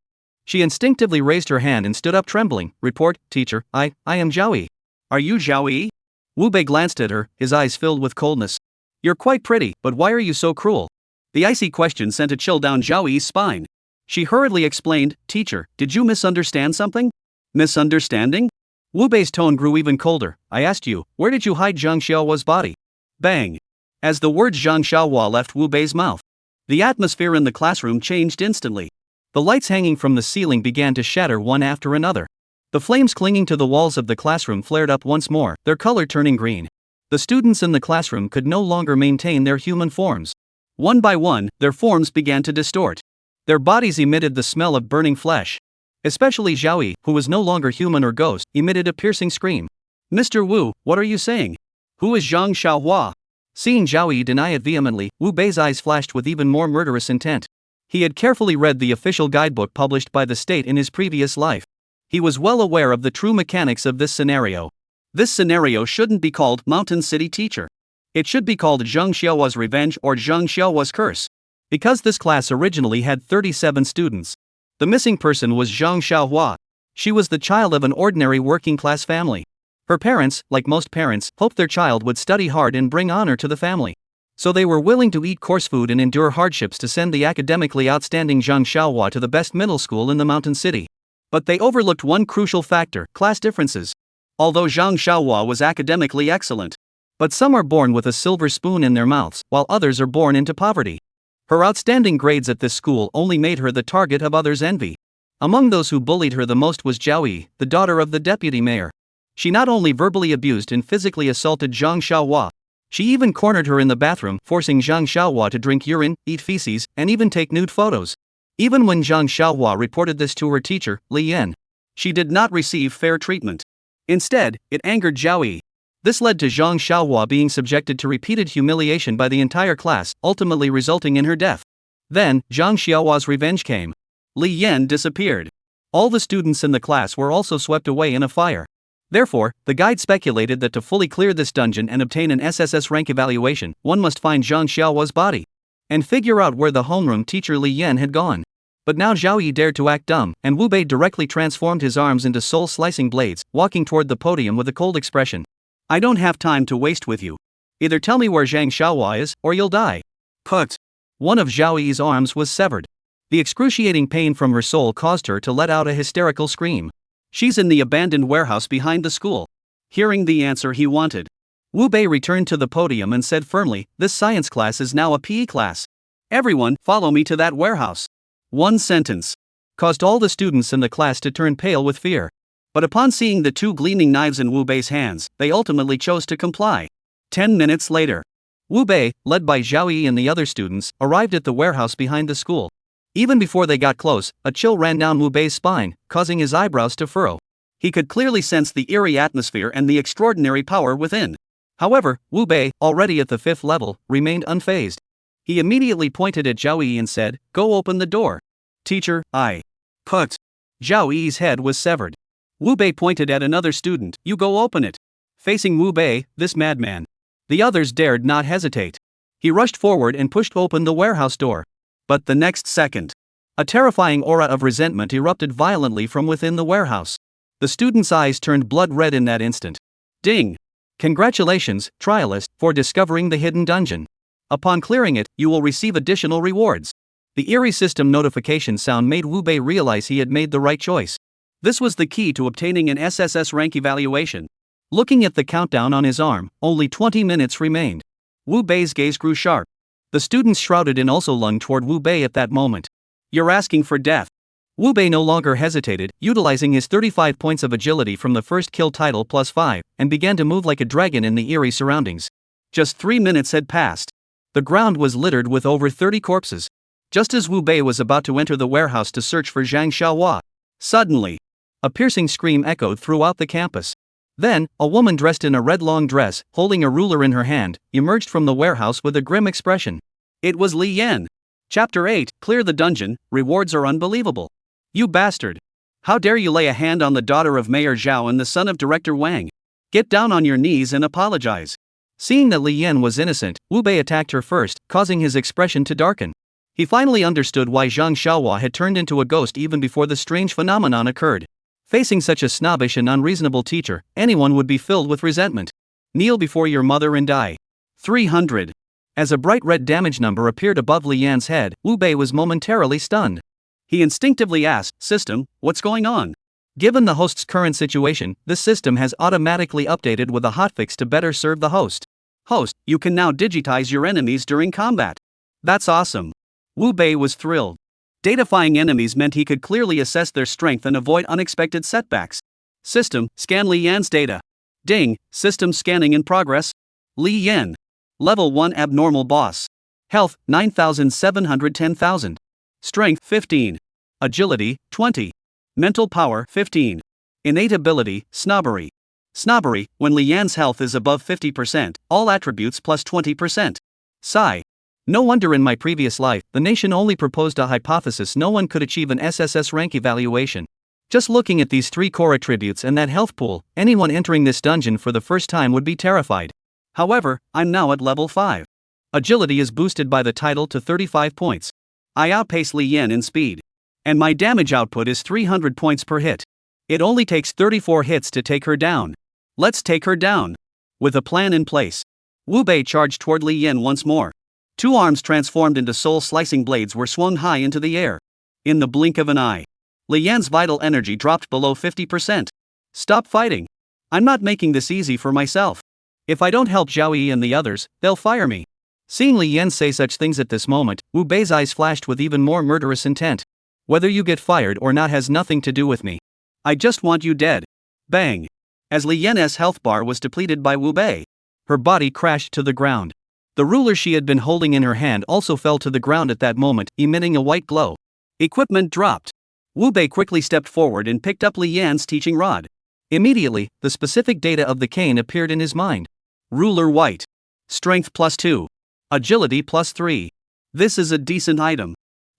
She instinctively raised her hand and stood up trembling. Report, teacher, I am Zhao Yi. Are you Zhao Yi? Wu Bei glanced at her, his eyes filled with coldness. You're quite pretty, but why are you so cruel? The icy question sent a chill down Zhao Yi's spine. She hurriedly explained, Teacher, did you misunderstand something? Misunderstanding? Wu Bei's tone grew even colder. I asked you, where did you hide Zhang Xiaohua's body? Bang! As the word Zhang Xiaohua left Wu Bei's mouth, the atmosphere in the classroom changed instantly. The lights hanging from the ceiling began to shatter one after another. The flames clinging to the walls of the classroom flared up once more, their color turning green. The students in the classroom could no longer maintain their human forms. One by one, their forms began to distort. Their bodies emitted the smell of burning flesh. Especially Zhao Yi, who was no longer human or ghost, emitted a piercing scream. Mr. Wu, what are you saying? Who is Zhang Xiaohua? Seeing Zhao Yi deny it vehemently, Wu Bei's eyes flashed with even more murderous intent. He had carefully read the official guidebook published by the state in his previous life. He was well aware of the true mechanics of this scenario. This scenario shouldn't be called Mountain City Teacher. It should be called Zheng Xiaohua's Revenge or Zheng Xiaohua's Curse. Because this class originally had 37 students. The missing person was Zheng Xiaohua. She was the child of an ordinary working-class family. Her parents, like most parents, hoped their child would study hard and bring honor to the family. So they were willing to eat coarse food and endure hardships to send the academically outstanding Zheng Xiaohua to the best middle school in the mountain city. But they overlooked one crucial factor: class differences. Although Zheng Xiaohua was academically excellent. But some are born with a silver spoon in their mouths, while others are born into poverty. Her outstanding grades at this school only made her the target of others' envy. Among those who bullied her the most was Zhao Yi, the daughter of the deputy mayor. She not only verbally abused and physically assaulted Zheng Xiaohua, she even cornered her in the bathroom, forcing Zheng Xiaohua to drink urine, eat feces, and even take nude photos. Even when Zheng Xiaohua reported this to her teacher, Li Yan, she did not receive fair treatment. Instead, it angered Zhao Yi. This led to Zheng Xiaohua being subjected to repeated humiliation by the entire class, ultimately resulting in her death. Then, Zheng Xiaohua's revenge came. Li Yan disappeared. All the students in the class were also swept away in a fire. Therefore, the guide speculated that to fully clear this dungeon and obtain an SSS-rank evaluation, one must find Zheng Xiaohua's body and figure out where the homeroom teacher Li Yan had gone. But now Zhao Yi dared to act dumb, and Wu Bei directly transformed his arms into soul-slicing blades, walking toward the podium with a cold expression. "I don't have time to waste with you. Either tell me where Zheng Xiaohua is, or you'll die." Put. One of Zhao Yi's arms was severed. The excruciating pain from her soul caused her to let out a hysterical scream. "She's in the abandoned warehouse behind the school." Hearing the answer he wanted, Wu Bei returned to the podium and said firmly, "This science class is now a PE class. Everyone, follow me to that warehouse." One sentence caused all the students in the class to turn pale with fear. But upon seeing the two gleaming knives in Wu Bei's hands, they ultimately chose to comply. 10 minutes later, Wu Bei, led by Zhao Yi and the other students, arrived at the warehouse behind the school. Even before they got close, a chill ran down Wu Bei's spine, causing his eyebrows to furrow. He could clearly sense the eerie atmosphere and the extraordinary power within. However, Wu Bei, already at the 5th level, remained unfazed. He immediately pointed at Zhao Yi and said, "Go open the door." "Teacher, I." Put. Zhao Yi's head was severed. Wu Bei pointed at another student, "You go open it." Facing Wu Bei, this madman, the others dared not hesitate. He rushed forward and pushed open the warehouse door. But the next second, a terrifying aura of resentment erupted violently from within the warehouse. The students' eyes turned blood red in that instant. Ding! Congratulations, trialist, for discovering the hidden dungeon. Upon clearing it, you will receive additional rewards. The eerie system notification sound made Wu Bei realize he had made the right choice. This was the key to obtaining an SSS rank evaluation. Looking at the countdown on his arm, only 20 minutes remained. Wu Bei's gaze grew sharp. The students shrouded in also lunged toward Wu Bei at that moment. "You're asking for death." Wu Bei no longer hesitated, utilizing his 35 points of agility from the first kill title plus 5, and began to move like a dragon in the eerie surroundings. Just 3 minutes had passed. The ground was littered with over 30 corpses. Just as Wu Bei was about to enter the warehouse to search for Zheng Xiaohua, suddenly, a piercing scream echoed throughout the campus. Then, a woman dressed in a red long dress, holding a ruler in her hand, emerged from the warehouse with a grim expression. It was Li Yan. Chapter 8, Clear the Dungeon, Rewards are Unbelievable. "You bastard! How dare you lay a hand on the daughter of Mayor Zhao and the son of Director Wang? Get down on your knees and apologize." Seeing that Li Yan was innocent, Wu Bei attacked her first, causing his expression to darken. He finally understood why Zheng Xiaohua had turned into a ghost even before the strange phenomenon occurred. Facing such a snobbish and unreasonable teacher, anyone would be filled with resentment. "Kneel before your mother and die." 300. As a bright red damage number appeared above Li Yan's head, Wu Bei was momentarily stunned. He instinctively asked, "System, what's going on?" Given the host's current situation, this system has automatically updated with a hotfix to better serve the host. "Host, you can now digitize your enemies during combat." "That's awesome." Wu Bei was thrilled. Datafying enemies meant he could clearly assess their strength and avoid unexpected setbacks. "System, scan Li Yan's data." Ding, system scanning in progress. Li Yan. Level 1 abnormal boss. Health, 9,710,000. Strength, 15. Agility, 20. Mental power, 15. Innate ability, snobbery. Snobbery, when Li Yan's health is above 50%, all attributes plus 20%. Sigh. No wonder in my previous life, the nation only proposed a hypothesis no one could achieve an SSS rank evaluation. Just looking at these 3 core attributes and that health pool, anyone entering this dungeon for the first time would be terrified. However, I'm now at level 5. Agility is boosted by the title to 35 points. I outpace Li Yan in speed. And my damage output is 300 points per hit. It only takes 34 hits to take her down. Let's take her down. With a plan in place, Wu Bei charged toward Li Yan once more. 2 arms transformed into soul-slicing blades were swung high into the air. In the blink of an eye, Li Yan's vital energy dropped below 50%. Stop fighting. I'm not making this easy for myself. If I don't help Zhao Yi and the others, they'll fire me. Seeing Li Yan say such things at this moment, Wu Bei's eyes flashed with even more murderous intent. Whether you get fired or not has nothing to do with me. I just want you dead. Bang. As Li Yan's health bar was depleted by Wu Bei, her body crashed to the ground. The ruler she had been holding in her hand also fell to the ground at that moment, emitting a white glow. Equipment dropped. Wu Bei quickly stepped forward and picked up Li Yan's teaching rod. Immediately, the specific data of the cane appeared in his mind. Ruler white. Strength +2. Agility +3. This is a decent item.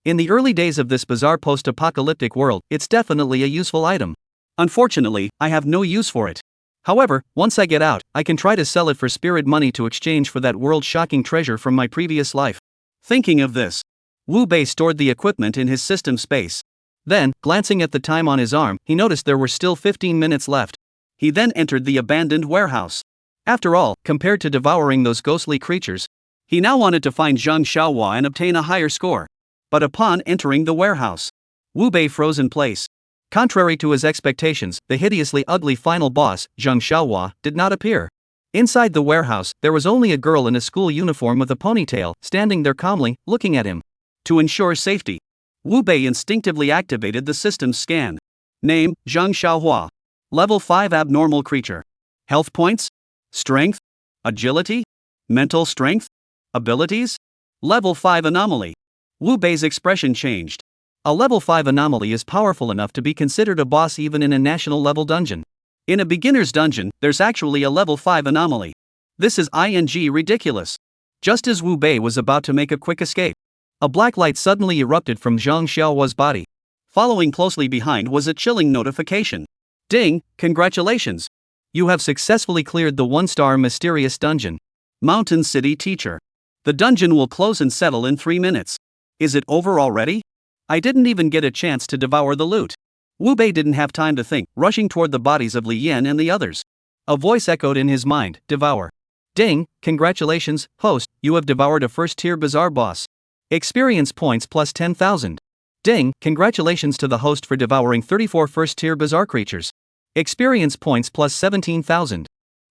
In the early days of this bizarre post-apocalyptic world, it's definitely a useful item. Unfortunately, I have no use for it. However, once I get out, I can try to sell it for spirit money to exchange for that world-shocking treasure from my previous life. Thinking of this, Wu Bei stored the equipment in his system space. Then, glancing at the time on his arm, he noticed there were still 15 minutes left. He then entered the abandoned warehouse. After all, compared to devouring those ghostly creatures, he now wanted to find Zhang Xiaohua and obtain a higher score. But upon entering the warehouse, Wu Bei froze in place. Contrary to his expectations, the hideously ugly final boss, Zhang Xiaohua, did not appear. Inside the warehouse, there was only a girl in a school uniform with a ponytail, standing there calmly, looking at him. To ensure safety, Wu Bei instinctively activated the system's scan. Name, Zhang Xiaohua. Level 5 abnormal creature. Health points? Strength? Agility? Mental strength? Abilities? Level 5 anomaly. Wu Bei's expression changed. A level 5 anomaly is powerful enough to be considered a boss even in a national level dungeon. In a beginner's dungeon, there's actually a level 5 anomaly. This is ridiculous. Just as Wu Bei was about to make a quick escape, a black light suddenly erupted from Zhang Xiaohua's body. Following closely behind was a chilling notification. Ding, congratulations. You have successfully cleared the 1-star mysterious dungeon. Mountain City Teacher. The dungeon will close and settle in 3 minutes. Is it over already? I didn't even get a chance to devour the loot. Wu Bei didn't have time to think, rushing toward the bodies of Li Yan and the others. A voice echoed in his mind, devour. Ding, congratulations, host, you have devoured a first-tier bizarre boss. Experience points plus 10,000. Ding, congratulations to the host for devouring 34 first-tier bizarre creatures. Experience points plus 17,000.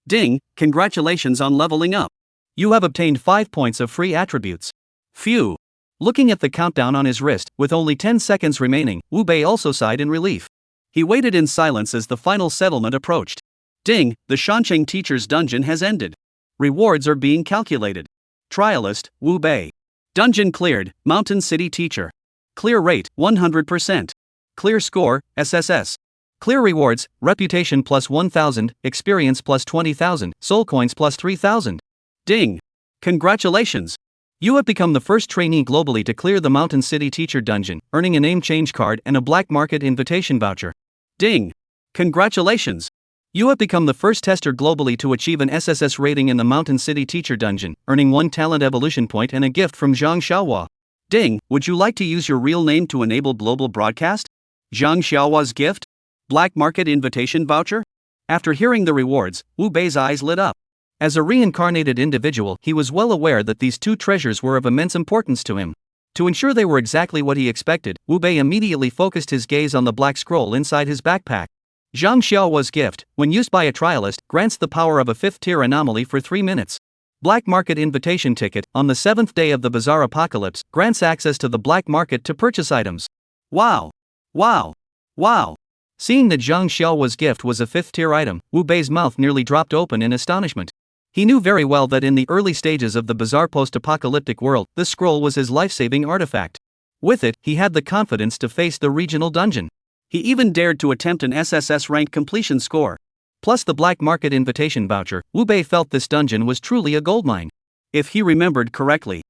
Ding, congratulations on leveling up. You have obtained 5 points of free attributes. Phew. Looking at the countdown on his wrist, with only 10 seconds remaining, Wu Bei also sighed in relief. He waited in silence as the final settlement approached. Ding, the Shancheng teacher's dungeon has ended. Rewards are being calculated. Trialist, Wu Bei. Dungeon cleared, Mountain City Teacher. Clear rate, 100%. Clear score, SSS. Clear rewards, reputation plus 1,000, experience plus 20,000, soul coins plus 3,000. Ding. Congratulations. You have become the first trainee globally to clear the Mountain City Teacher dungeon, earning a name change card and a black market invitation voucher. Ding. Congratulations. You have become the first tester globally to achieve an SSS rating in the Mountain City Teacher dungeon, earning 1 talent evolution point and a gift from Zhang Xiaohua. Ding, would you like to use your real name to enable global broadcast? Zhang Xiaohua's gift? Black market invitation voucher? After hearing the rewards, Wu Bei's eyes lit up. As a reincarnated individual, he was well aware that these 2 treasures were of immense importance to him. To ensure they were exactly what he expected, Wu Bei immediately focused his gaze on the black scroll inside his backpack. Zhang Xiaohua's gift, when used by a trialist, grants the power of a 5th-tier anomaly for 3 minutes. Black market invitation ticket, on the 7th day of the bizarre apocalypse, grants access to the black market to purchase items. Wow! Wow! Wow! Seeing that Zhang Xiaohua's gift was a 5th-tier item, Wu Bei's mouth nearly dropped open in astonishment. He knew very well that in the early stages of the bizarre post-apocalyptic world, this scroll was his life-saving artifact. With it, he had the confidence to face the regional dungeon. He even dared to attempt an SSS-rank completion score. plus the black market invitation voucher, Wu Bei felt this dungeon was truly a goldmine. If he remembered correctly,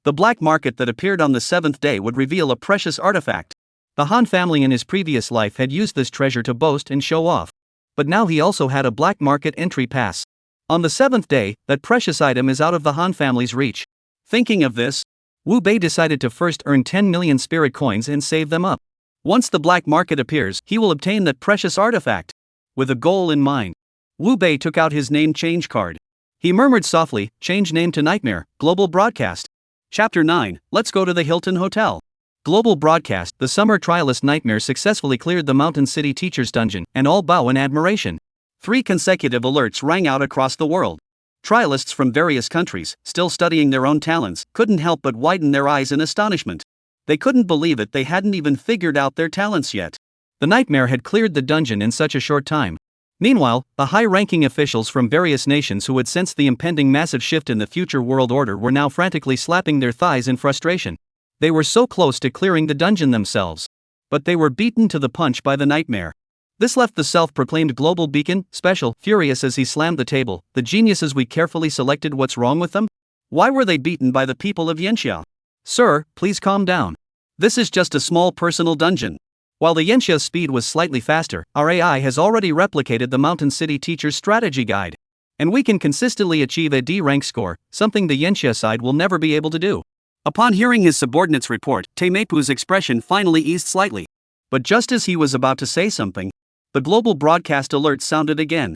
the black market that appeared on the 7th day would reveal a precious artifact. The Han family in his previous life had used this treasure to boast and show off. But now he also had a black market entry pass. On the 7th day, that precious item is out of the Han family's reach. Thinking of this, Wu Bei decided to first earn 10 million spirit coins and save them up. Once the black market appears, he will obtain that precious artifact. With a goal in mind, Wu Bei took out his name change card. He murmured softly, "Change name to Nightmare, Global Broadcast." Chapter 9, Let's go to the Hilton Hotel. Global Broadcast, the summer trialist Nightmare successfully cleared the Mountain City Teacher's Dungeon, and all bow in admiration. 3 consecutive alerts rang out across the world. Trialists from various countries, still studying their own talents, couldn't help but widen their eyes in astonishment. They couldn't believe it, they hadn't even figured out their talents yet. The Nightmare had cleared the dungeon in such a short time. Meanwhile, the high-ranking officials from various nations who had sensed the impending massive shift in the future world order were now frantically slapping their thighs in frustration. They were so close to clearing the dungeon themselves. But they were beaten to the punch by the Nightmare. This left the self-proclaimed global beacon, Special, furious as he slammed the table. The geniuses we carefully selected, what's wrong with them? Why were they beaten by the people of Yanxia? Sir, please calm down. This is just a small personal dungeon. While the Yanxia's speed was slightly faster, our AI has already replicated the Mountain City Teacher's strategy guide. And we can consistently achieve a D rank score, something the Yanxia side will never be able to do. Upon hearing his subordinate's report, Teimepu's expression finally eased slightly. But just as he was about to say something, the global broadcast alert sounded again.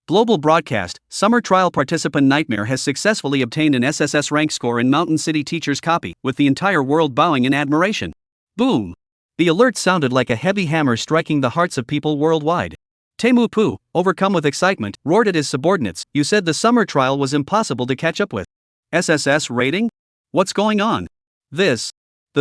Global broadcast, summer trial participant Nightmare has successfully obtained an SSS rank score in Mountain City Teacher's copy, with the entire world bowing in admiration. Boom! The alert sounded like a heavy hammer striking the hearts of people worldwide. Teimepu, overcome with excitement, roared at his subordinates, "You said the summer trial was impossible to catch up with. SSS rating? What's going on?" The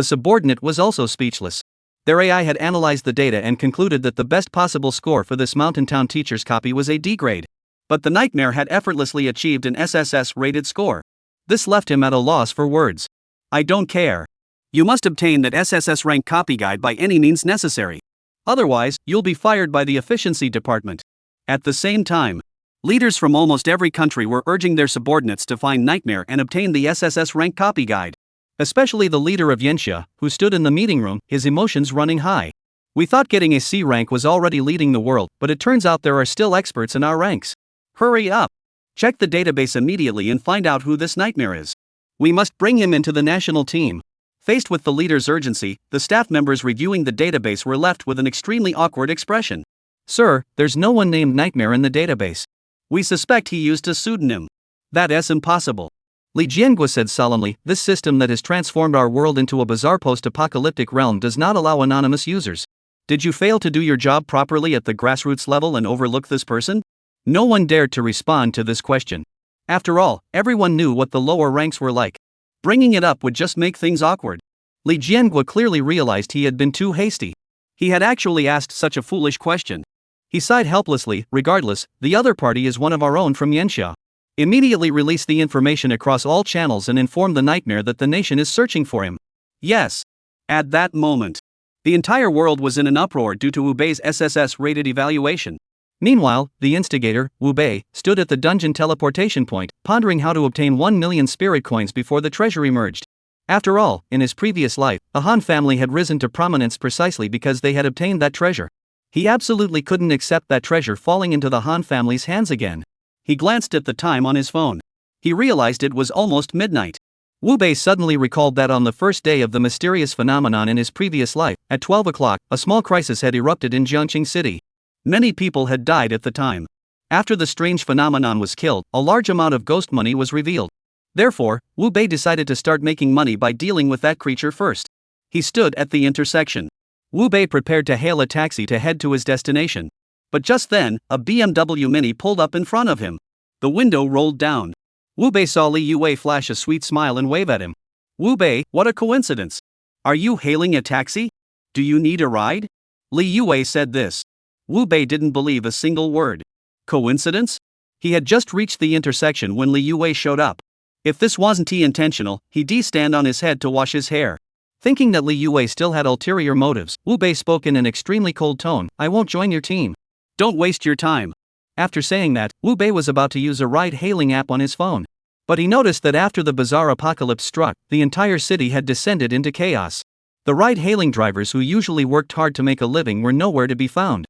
subordinate was also speechless. Their AI had analyzed the data and concluded that the best possible score for this Mountain Town teacher's copy was a D grade. But the Nightmare had effortlessly achieved an SSS-rated score. This left him at a loss for words. "I don't care. You must obtain that SSS-rank copy guide by any means necessary. Otherwise, you'll be fired by the efficiency department." At the same time, leaders from almost every country were urging their subordinates to find Nightmare and obtain the SSS-rank copy guide. Especially the leader of Yanxia, who stood in the meeting room, his emotions running high. "We thought getting a C rank was already leading the world, but it turns out there are still experts in our ranks. Hurry up! Check the database immediately and find out who this Nightmare is. We must bring him into the national team." Faced with the leader's urgency, the staff members reviewing the database were left with an extremely awkward expression. "Sir, there's no one named Nightmare in the database. We suspect he used a pseudonym. That's impossible." Li Jiangua said solemnly, "This system that has transformed our world into a bizarre post-apocalyptic realm does not allow anonymous users. Did you fail to do your job properly at the grassroots level and overlook this person?" No one dared to respond to this question. After all, everyone knew what the lower ranks were like. Bringing it up would just make things awkward. Li Jiangua clearly realized he had been too hasty. He had actually asked such a foolish question. He sighed helplessly. "Regardless, the other party is one of our own from Yanxia. Immediately release the information across all channels and inform the Nightmare that the nation is searching for him." Yes. At that moment, the entire world was in an uproar due to Wu Bei's SSS-rated evaluation. Meanwhile, the instigator, Wu Bei, stood at the dungeon teleportation point, pondering how to obtain 1 million spirit coins before the treasure emerged. After all, in his previous life, the Han family had risen to prominence precisely because they had obtained that treasure. He absolutely couldn't accept that treasure falling into the Han family's hands again. He glanced at the time on his phone. He realized it was almost midnight. Wu Bei suddenly recalled that on the first day of the mysterious phenomenon in his previous life, at 12 o'clock, a small crisis had erupted in Jiangqing City. Many people had died at the time. After the strange phenomenon was killed, a large amount of ghost money was revealed. Therefore, Wu Bei decided to start making money by dealing with that creature first. He stood at the intersection. Wu Bei prepared to hail a taxi to head to his destination. But just then, a BMW Mini pulled up in front of him. The window rolled down. Wu Bei saw Li Yue flash a sweet smile and wave at him. "Wu Bei, what a coincidence. Are you hailing a taxi? Do you need a ride?" Li Yue said this. Wu Bei didn't believe a single word. Coincidence? He had just reached the intersection when Li Yue showed up. If this wasn't intentional, he'd stand on his head to wash his hair. Thinking that Li Yue still had ulterior motives, Wu Bei spoke in an extremely cold tone, "I won't join your team." "Don't waste your time. After saying that, Wu Bei was about to use a ride-hailing app on his phone. But he noticed that after the bizarre apocalypse struck, the entire city had descended into chaos. The ride-hailing drivers who usually worked hard to make a living were nowhere to be found.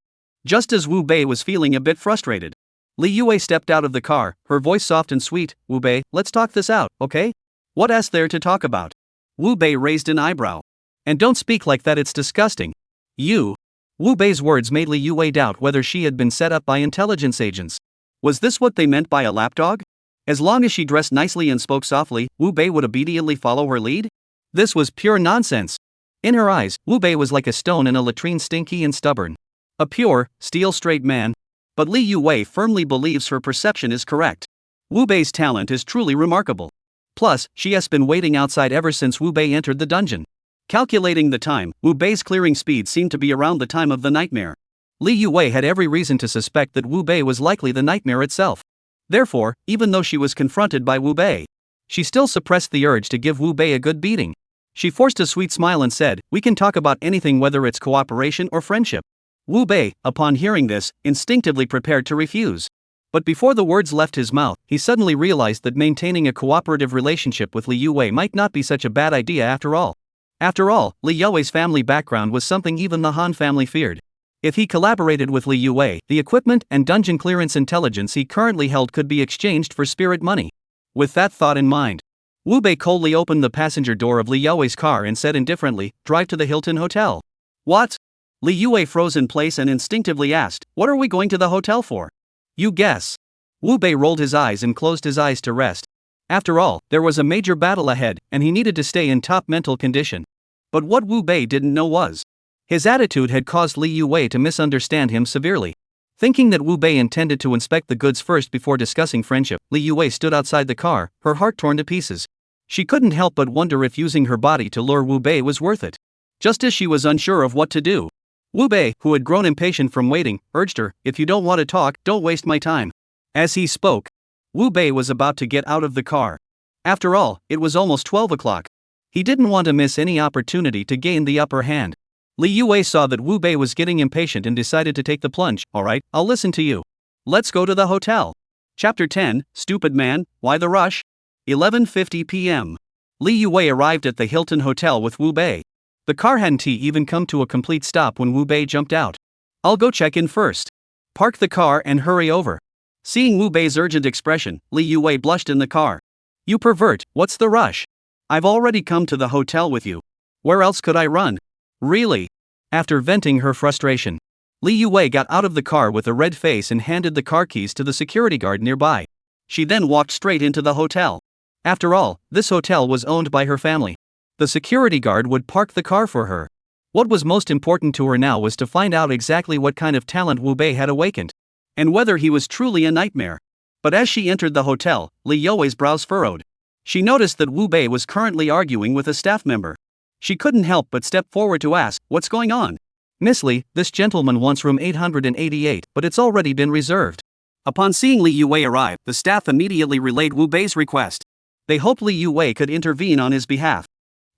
Just as Wu Bei was feeling a bit frustrated, Li Yue stepped out of the car, her voice soft and sweet. Wu Bei, let's talk this out, okay? What's there to talk about? Wu Bei raised an eyebrow. And don't speak like that, it's disgusting. You. Wu Bei's words made Li Yue doubt whether she had been set up by intelligence agents. Was this what they meant by a lapdog? As long as she dressed nicely and spoke softly, Wu Bei would obediently follow her lead? This was pure nonsense. In her eyes, Wu Bei was like a stone in a latrine, stinky and stubborn. A pure, steel-straight man. But Li Yue firmly believes her perception is correct. Wu Bei's talent is truly remarkable. Plus, she has been waiting outside ever since Wu Bei entered the dungeon. Calculating the time, Wu Bei's clearing speed seemed to be around the time of the nightmare. Li Yue had every reason to suspect that Wu Bei was likely the nightmare itself. Therefore, even though she was confronted by Wu Bei, she still suppressed the urge to give Wu Bei a good beating. She forced a sweet smile and said, "We can talk about anything, whether it's cooperation or friendship." Wu Bei, upon hearing this, instinctively prepared to refuse. But before the words left his mouth, he suddenly realized that maintaining a cooperative relationship with Li Yue might not be such a bad idea after all. After all, Li Yue's family background was something even the Han family feared. If he collaborated with Li Yue, the equipment and dungeon clearance intelligence he currently held could be exchanged for spirit money. With that thought in mind, Wu Bei coldly opened the passenger door of Li Yue's car and said indifferently, "Drive to the Hilton Hotel." What? Li Yue froze in place and instinctively asked, "What are we going to the hotel for?" "You guess." Wu Bei rolled his eyes and closed his eyes to rest. After all, there was a major battle ahead, and he needed to stay in top mental condition. But what Wu Bei didn't know was, his attitude had caused Li Yue to misunderstand him severely. Thinking that Wu Bei intended to inspect the goods first before discussing friendship, Li Yue stood outside the car, her heart torn to pieces. She couldn't help but wonder if using her body to lure Wu Bei was worth it. Just as she was unsure of what to do, Wu Bei, who had grown impatient from waiting, urged her, "If you don't want to talk, don't waste my time." As he spoke, Wu Bei was about to get out of the car. After all, it was almost 12 o'clock. He didn't want to miss any opportunity to gain the upper hand. Li Yue saw that Wu Bei was getting impatient and decided to take the plunge. "Alright, I'll listen to you. Let's go to the hotel." Chapter 10, Stupid Man, Why the Rush? 11:50 p.m. Li Yue arrived at the Hilton Hotel with Wu Bei. The car hadn't even come to a complete stop when Wu Bei jumped out. "I'll go check in first. Park the car and hurry over." Seeing Wu Bei's urgent expression, Li Yue blushed in the car. "You pervert, what's the rush? I've already come to the hotel with you. Where else could I run?" "Really?" After venting her frustration, Li Yue got out of the car with a red face and handed the car keys to the security guard nearby. She then walked straight into the hotel. After all, this hotel was owned by her family. The security guard would park the car for her. What was most important to her now was to find out exactly what kind of talent Wu Bei had awakened, and whether he was truly a nightmare. But as she entered the hotel, Li Yue's brows furrowed. She noticed that Wu Bei was currently arguing with a staff member. She couldn't help but step forward to ask, "What's going on?" "Miss Li, this gentleman wants room 888, but it's already been reserved." Upon seeing Li Yue arrive, the staff immediately relayed Wu Bei's request. They hoped Li Yue could intervene on his behalf.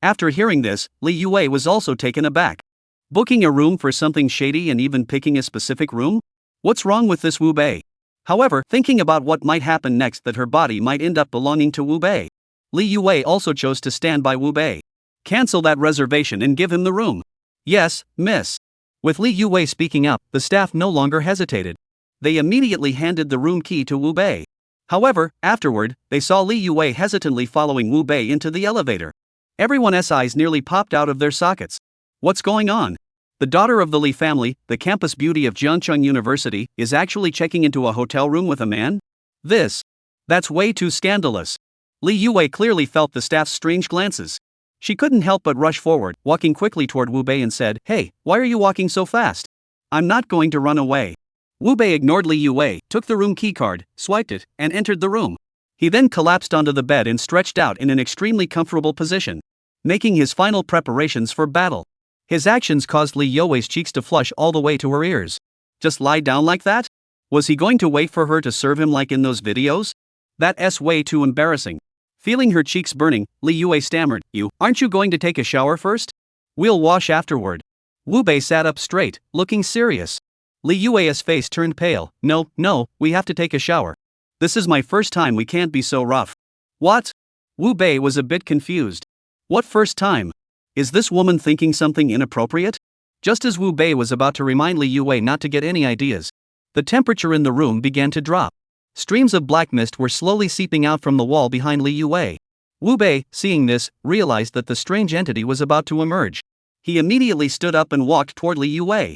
After hearing this, Li Yue was also taken aback. Booking a room for something shady and even picking a specific room? What's wrong with this Wu Bei? However, thinking about what might happen next, that her body might end up belonging to Wu Bei, Li Yue also chose to stand by Wu Bei. "Cancel that reservation and give him the room." "Yes, miss." With Li Yue speaking up, the staff no longer hesitated. They immediately handed the room key to Wu Bei. However, afterward, they saw Li Yue hesitantly following Wu Bei into the elevator. Everyone's eyes nearly popped out of their sockets. What's going on? The daughter of the Li family, the campus beauty of Jiangcheng University, is actually checking into a hotel room with a man? That's way too scandalous. Li Yue clearly felt the staff's strange glances. She couldn't help but rush forward, walking quickly toward Wu Bei and said, "Hey, why are you walking so fast? I'm not going to run away." Wu Bei ignored Li Yue, took the room keycard, swiped it, and entered the room. He then collapsed onto the bed and stretched out in an extremely comfortable position, making his final preparations for battle. His actions caused Li Yue's cheeks to flush all the way to her ears. Just lie down like that? Was he going to wait for her to serve him like in those videos? That's way too embarrassing. Feeling her cheeks burning, Li Yue stammered, Aren't you going to take a shower first? We'll wash afterward." Wu Bei sat up straight, looking serious. Li Yue's face turned pale. No, we have to take a shower. This is my first time, we can't be so rough. What? Wu Bei was a bit confused. What first time? Is this woman thinking something inappropriate? Just as Wu Bei was about to remind Li Yue not to get any ideas, the temperature in the room began to drop. Streams of black mist were slowly seeping out from the wall behind Li Yue. Wu Bei, seeing this, realized that the strange entity was about to emerge. He immediately stood up and walked toward Li Yue.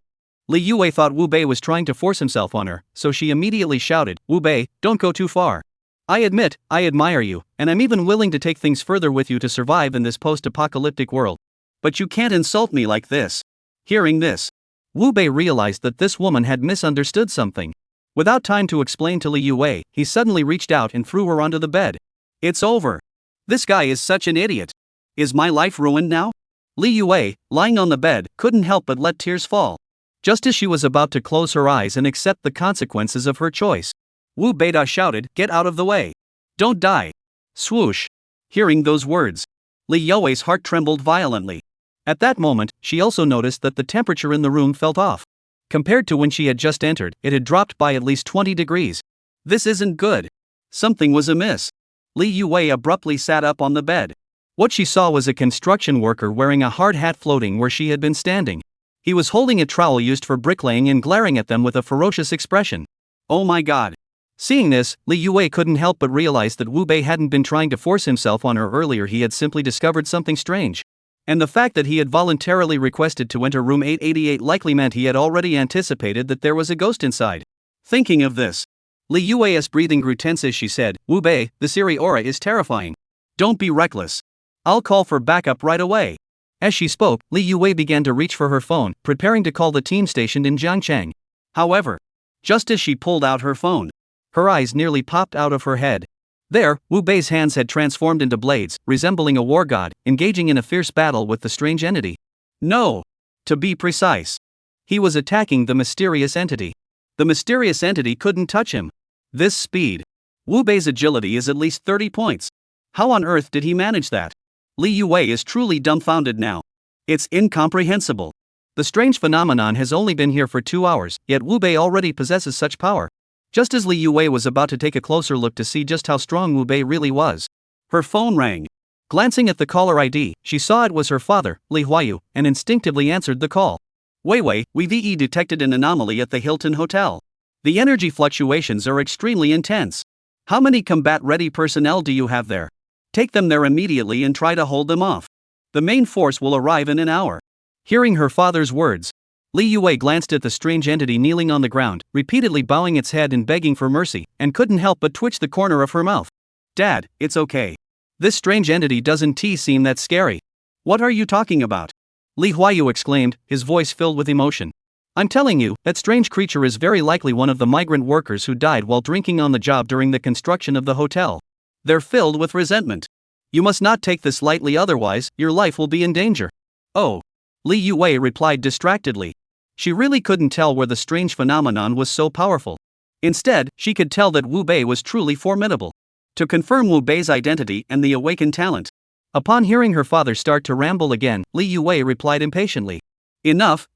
Li Yue thought Wu Bei was trying to force himself on her, so she immediately shouted, "Wu Bei, don't go too far. I admit, I admire you, and I'm even willing to take things further with you to survive in this post-apocalyptic world. But you can't insult me like this." Hearing this, Wu Bei realized that this woman had misunderstood something. Without time to explain to Li Yue, he suddenly reached out and threw her onto the bed. It's over. This guy is such an idiot. Is my life ruined now? Li Yue, lying on the bed, couldn't help but let tears fall. Just as she was about to close her eyes and accept the consequences of her choice, Wu Beida shouted, "Get out of the way. Don't die." Swoosh. Hearing those words, Li Yue's heart trembled violently. At that moment, she also noticed that the temperature in the room felt off. Compared to when she had just entered, it had dropped by at least 20 degrees. This isn't good. Something was amiss. Li Yue abruptly sat up on the bed. What she saw was a construction worker wearing a hard hat floating where she had been standing. He was holding a trowel used for bricklaying and glaring at them with a ferocious expression. Oh my god. Seeing this, Li Yue couldn't help but realize that Wu Bei hadn't been trying to force himself on her earlier, he had simply discovered something strange. And the fact that he had voluntarily requested to enter room 888 likely meant he had already anticipated that there was a ghost inside. Thinking of this, Li Yue's breathing grew tense as she said, "Wu Bei, this eerie aura is terrifying. Don't be reckless. I'll call for backup right away." As she spoke, Li Yue began to reach for her phone, preparing to call the team stationed in Jiangcheng. However, just as she pulled out her phone, her eyes nearly popped out of her head. There, Wu Bei's hands had transformed into blades, resembling a war god, engaging in a fierce battle with the strange entity. No! To be precise, he was attacking the mysterious entity. The mysterious entity couldn't touch him. This speed. Wu Bei's agility is at least 30 points. How on earth did he manage that? Li Yue is truly dumbfounded now. It's incomprehensible. The strange phenomenon has only been here for 2 hours, yet Wu Bei already possesses such power. Just as Li Yue was about to take a closer look to see just how strong Wu Bei really was, her phone rang. Glancing at the caller ID, she saw it was her father, Li Huayu, and instinctively answered the call. Wei, we've detected an anomaly at the Hilton Hotel. The energy fluctuations are extremely intense. How many combat-ready personnel do you have there? Take them there immediately and try to hold them off. The main force will arrive in an hour. Hearing her father's words, Li Yue glanced at the strange entity kneeling on the ground, repeatedly bowing its head and begging for mercy, and couldn't help but twitch the corner of her mouth. "Dad, it's okay. This strange entity doesn't seem that scary." "What are you talking about?" Li Huayu exclaimed, his voice filled with emotion. "I'm telling you, that strange creature is very likely one of the migrant workers who died while drinking on the job during the construction of the hotel. They're filled with resentment. You must not take this lightly, otherwise, your life will be in danger." "Oh." Li Yue replied distractedly. She really couldn't tell where the strange phenomenon was so powerful. Instead, she could tell that Wu Bei was truly formidable. To confirm Wu Bei's identity and the awakened talent. Upon hearing her father start to ramble again, Li Yue replied impatiently. Enough.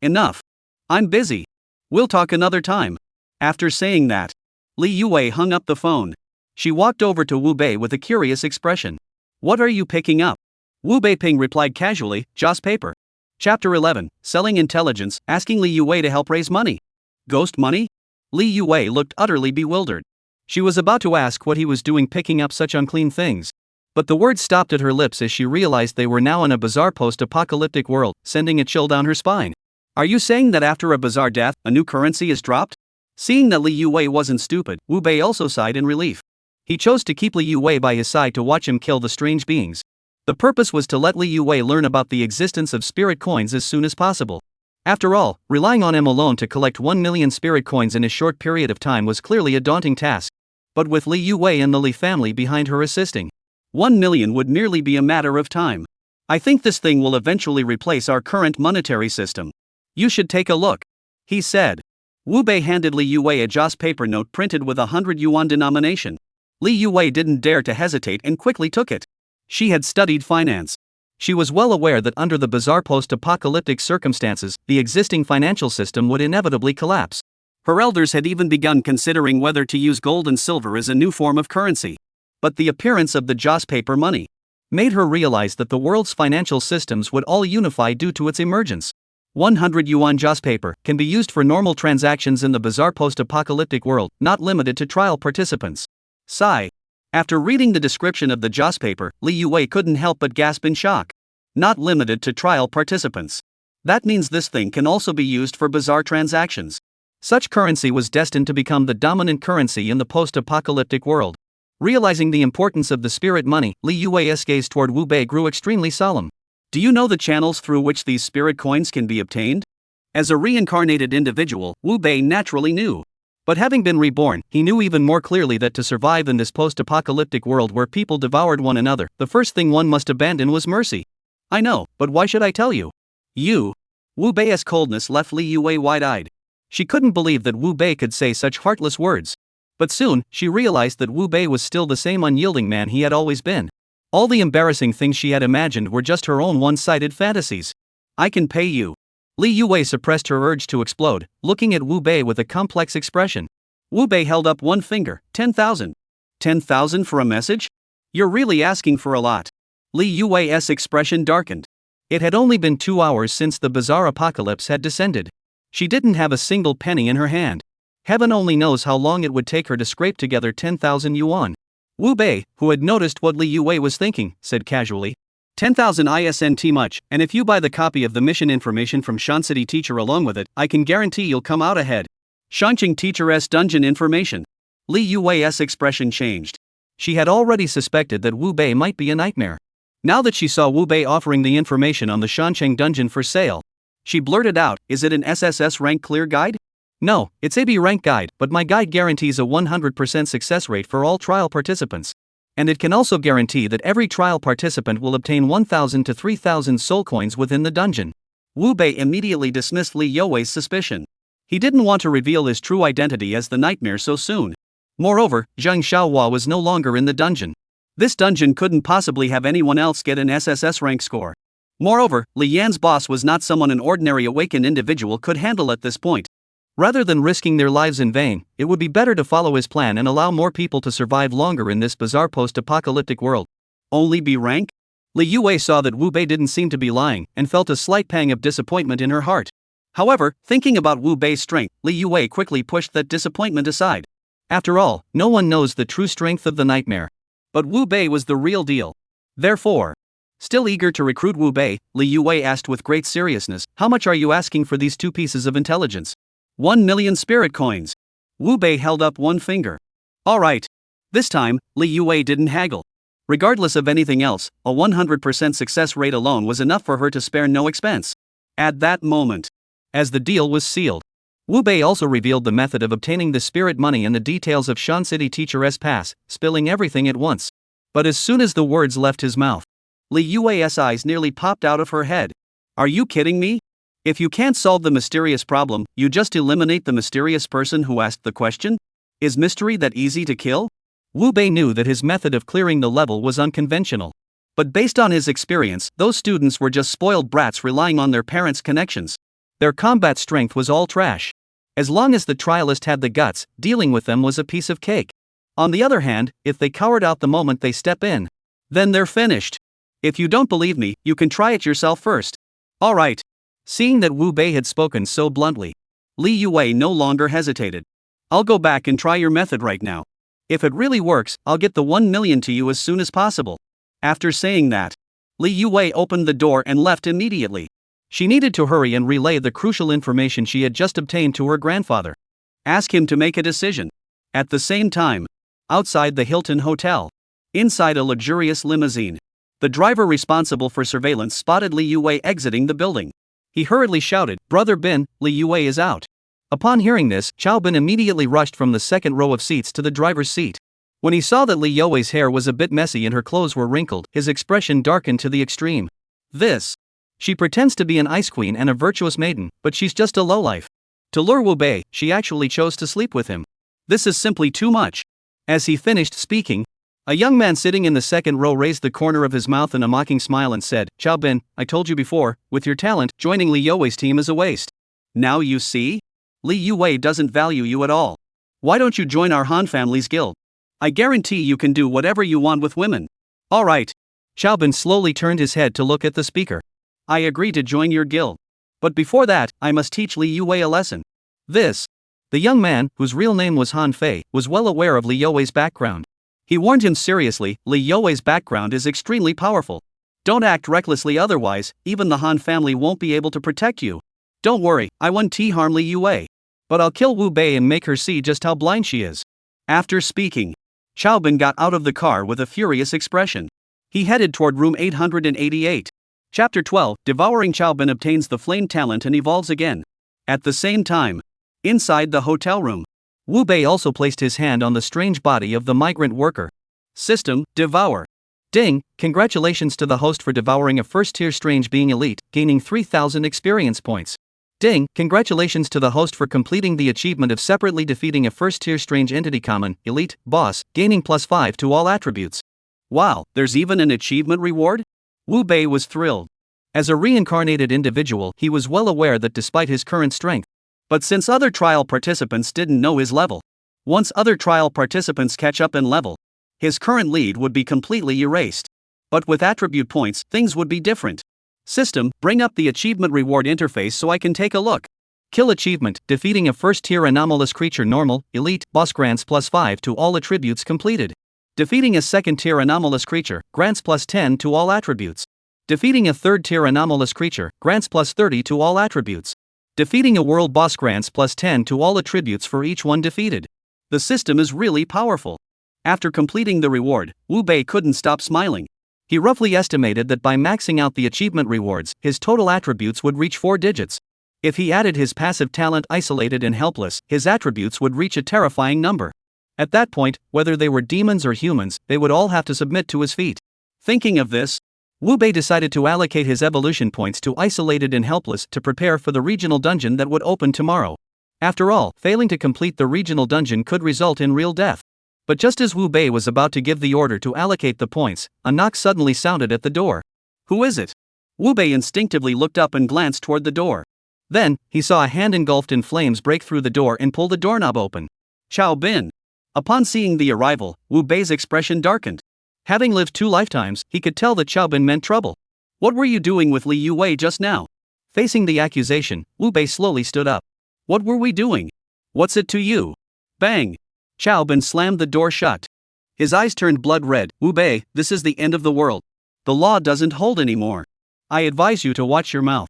I'm busy. We'll talk another time." After saying that, Li Yue hung up the phone. She walked over to Wu Bei with a curious expression. "What are you picking up?" Wu Beiping replied casually, "Joss paper." Chapter 11, Selling Intelligence, asking Li Yue to help raise money. Ghost money? Li Yue looked utterly bewildered. She was about to ask what he was doing picking up such unclean things. But the words stopped at her lips as she realized they were now in a bizarre post-apocalyptic world, sending a chill down her spine. "Are you saying that after a bizarre death, a new currency is dropped?" Seeing that Li Yue wasn't stupid, Wu Bei also sighed in relief. He chose to keep Li Yue by his side to watch him kill the strange beings. The purpose was to let Li Yue learn about the existence of spirit coins as soon as possible. After all, relying on him alone to collect 1 million spirit coins in a short period of time was clearly a daunting task. But with Li Yue and the Li family behind her assisting, 1 million would merely be a matter of time. "I think this thing will eventually replace our current monetary system. You should take a look," he said. Wu Bei handed Li Yue a Joss paper note printed with a 100 yuan denomination. Li Yue didn't dare to hesitate and quickly took it. She had studied finance. She was well aware that under the bizarre post-apocalyptic circumstances, the existing financial system would inevitably collapse. Her elders had even begun considering whether to use gold and silver as a new form of currency. But the appearance of the joss paper money made her realize that the world's financial systems would all unify due to its emergence. 100 yuan joss paper can be used for normal transactions in the bizarre post-apocalyptic world, not limited to trial participants. Sigh. After reading the description of the joss paper, Li Yue couldn't help but gasp in shock. Not limited to trial participants. That means this thing can also be used for bizarre transactions. Such currency was destined to become the dominant currency in the post-apocalyptic world. Realizing the importance of the spirit money, Li Yue's gaze toward Wu Bei grew extremely solemn. Do you know the channels through which these spirit coins can be obtained? As a reincarnated individual, Wu Bei naturally knew. But having been reborn, he knew even more clearly that to survive in this post-apocalyptic world where people devoured one another, the first thing one must abandon was mercy. I know, but why should I tell you? You. Wu Bei's coldness left Li Yue wide-eyed. She couldn't believe that Wu Bei could say such heartless words. But soon, she realized that Wu Bei was still the same unyielding man he had always been. All the embarrassing things she had imagined were just her own one-sided fantasies. I can pay you. Li Yue suppressed her urge to explode, looking at Wu Bei with a complex expression. Wu Bei held up one finger. 10,000. 10,000 for a message? You're really asking for a lot. Li Yue's expression darkened. It had only been 2 hours since the bizarre apocalypse had descended. She didn't have a single penny in her hand. Heaven only knows how long it would take her to scrape together 10,000 yuan. Wu Bei, who had noticed what Li Yue was thinking, said casually, 10,000 isn't much, and if you buy the copy of the mission information from Shan City Teacher along with it, I can guarantee you'll come out ahead. Shanqing Teacher's dungeon information. Li Yue's expression changed. She had already suspected that Wu Bei might be a nightmare. Now that she saw Wu Bei offering the information on the Shanqing dungeon for sale, she blurted out, is it an SSS-rank clear guide? No, it's AB rank guide, but my guide guarantees a 100% success rate for all trial participants. And it can also guarantee that every trial participant will obtain 1,000 to 3,000 soul coins within the dungeon. Wu Bei immediately dismissed Li Yue's suspicion. He didn't want to reveal his true identity as the nightmare so soon. Moreover, Zhang Xiaohua was no longer in the dungeon. This dungeon couldn't possibly have anyone else get an SSS rank score. Moreover, Li Yan's boss was not someone an ordinary awakened individual could handle at this point. Rather than risking their lives in vain, it would be better to follow his plan and allow more people to survive longer in this bizarre post-apocalyptic world. Only B rank? Li Yue saw that Wu Bei didn't seem to be lying, and felt a slight pang of disappointment in her heart. However, thinking about Wu Bei's strength, Li Yue quickly pushed that disappointment aside. After all, no one knows the true strength of the nightmare. But Wu Bei was the real deal. Therefore, still eager to recruit Wu Bei, Li Yue asked with great seriousness, how much are you asking for these 2 pieces of intelligence? 1 million spirit coins. Wu Bei held up one finger. All right. This time, Li Yue didn't haggle. Regardless of anything else, a 100% success rate alone was enough for her to spare no expense. At that moment, as the deal was sealed, Wu Bei also revealed the method of obtaining the spirit money and the details of Shan City Teacher's pass, spilling everything at once. But as soon as the words left his mouth, Li Yue's eyes nearly popped out of her head. Are you kidding me? If you can't solve the mysterious problem, you just eliminate the mysterious person who asked the question? Is mystery that easy to kill? Wu Bei knew that his method of clearing the level was unconventional. But based on his experience, those students were just spoiled brats relying on their parents' connections. Their combat strength was all trash. As long as the trialist had the guts, dealing with them was a piece of cake. On the other hand, if they cowered out the moment they step in, then they're finished. If you don't believe me, you can try it yourself first. All right. Seeing that Wu Bei had spoken so bluntly, Li Yue no longer hesitated. I'll go back and try your method right now. If it really works, I'll get the 1 million to you as soon as possible. After saying that, Li Yue opened the door and left immediately. She needed to hurry and relay the crucial information she had just obtained to her grandfather. Ask him to make a decision. At the same time, outside the Hilton Hotel, inside a luxurious limousine, the driver responsible for surveillance spotted Li Yue exiting the building. He hurriedly shouted, Brother Bin, Li Yue is out. Upon hearing this, Chao Bin immediately rushed from the second row of seats to the driver's seat. When he saw that Li Yue's hair was a bit messy and her clothes were wrinkled, his expression darkened to the extreme. She pretends to be an ice queen and a virtuous maiden, but she's just a lowlife. To lure Wu Bei, she actually chose to sleep with him. This is simply too much. As he finished speaking, a young man sitting in the second row raised the corner of his mouth in a mocking smile and said, Chao Bin, I told you before, with your talent, joining Li Yue's team is a waste. Now you see? Li Yue doesn't value you at all. Why don't you join our Han family's guild? I guarantee you can do whatever you want with women. Alright. Xiaobin slowly turned his head to look at the speaker. I agree to join your guild. But before that, I must teach Li Yue a lesson. The young man, whose real name was Han Fei, was well aware of Li Yue's background. He warned him seriously, Li Yue's background is extremely powerful. Don't act recklessly, otherwise, even the Han family won't be able to protect you. Don't worry, I won't harm Li Yue. But I'll kill Wu Bei and make her see just how blind she is. After speaking, Xiaobin got out of the car with a furious expression. He headed toward room 888. Chapter 12, Devouring. Xiaobin obtains the flame talent and evolves again. At the same time, inside the hotel room, Wu Bei also placed his hand on the strange body of the migrant worker. System, devour. Ding, congratulations to the host for devouring a first-tier strange being elite, gaining 3,000 experience points. Ding, congratulations to the host for completing the achievement of separately defeating a first-tier strange entity common, elite, boss, gaining +5 to all attributes. Wow, there's even an achievement reward? Wu Bei was thrilled. As a reincarnated individual, he was well aware that despite his current strength, but since other trial participants didn't know his level, once other trial participants catch up in level, his current lead would be completely erased. But with attribute points, things would be different. System, bring up the achievement reward interface so I can take a look. Kill achievement, defeating a first-tier anomalous creature normal, elite, boss grants +5 to all attributes completed. Defeating a second-tier anomalous creature, grants +10 to all attributes. Defeating a third-tier anomalous creature, grants +30 to all attributes. Defeating a world boss grants +10 to all attributes for each one defeated. The system is really powerful. After completing the reward, Wu Bei couldn't stop smiling. He roughly estimated that by maxing out the achievement rewards, his total attributes would reach 4 digits. If he added his passive talent Isolated and Helpless, his attributes would reach a terrifying number. At that point, whether they were demons or humans, they would all have to submit to his feet. Thinking of this, Wu Bei decided to allocate his evolution points to Isolated and Helpless to prepare for the regional dungeon that would open tomorrow. After all, failing to complete the regional dungeon could result in real death. But just as Wu Bei was about to give the order to allocate the points, a knock suddenly sounded at the door. Who is it? Wu Bei instinctively looked up and glanced toward the door. Then, he saw a hand engulfed in flames break through the door and pull the doorknob open. Xiaobin. Upon seeing the arrival, Wu Bei's expression darkened. Having lived 2 lifetimes, he could tell that Xiaobin meant trouble. What were you doing with Li Yue just now? Facing the accusation, Wu Bei slowly stood up. What were we doing? What's it to you? Bang! Xiaobin slammed the door shut. His eyes turned blood red. Wu Bei, this is the end of the world. The law doesn't hold anymore. I advise you to watch your mouth.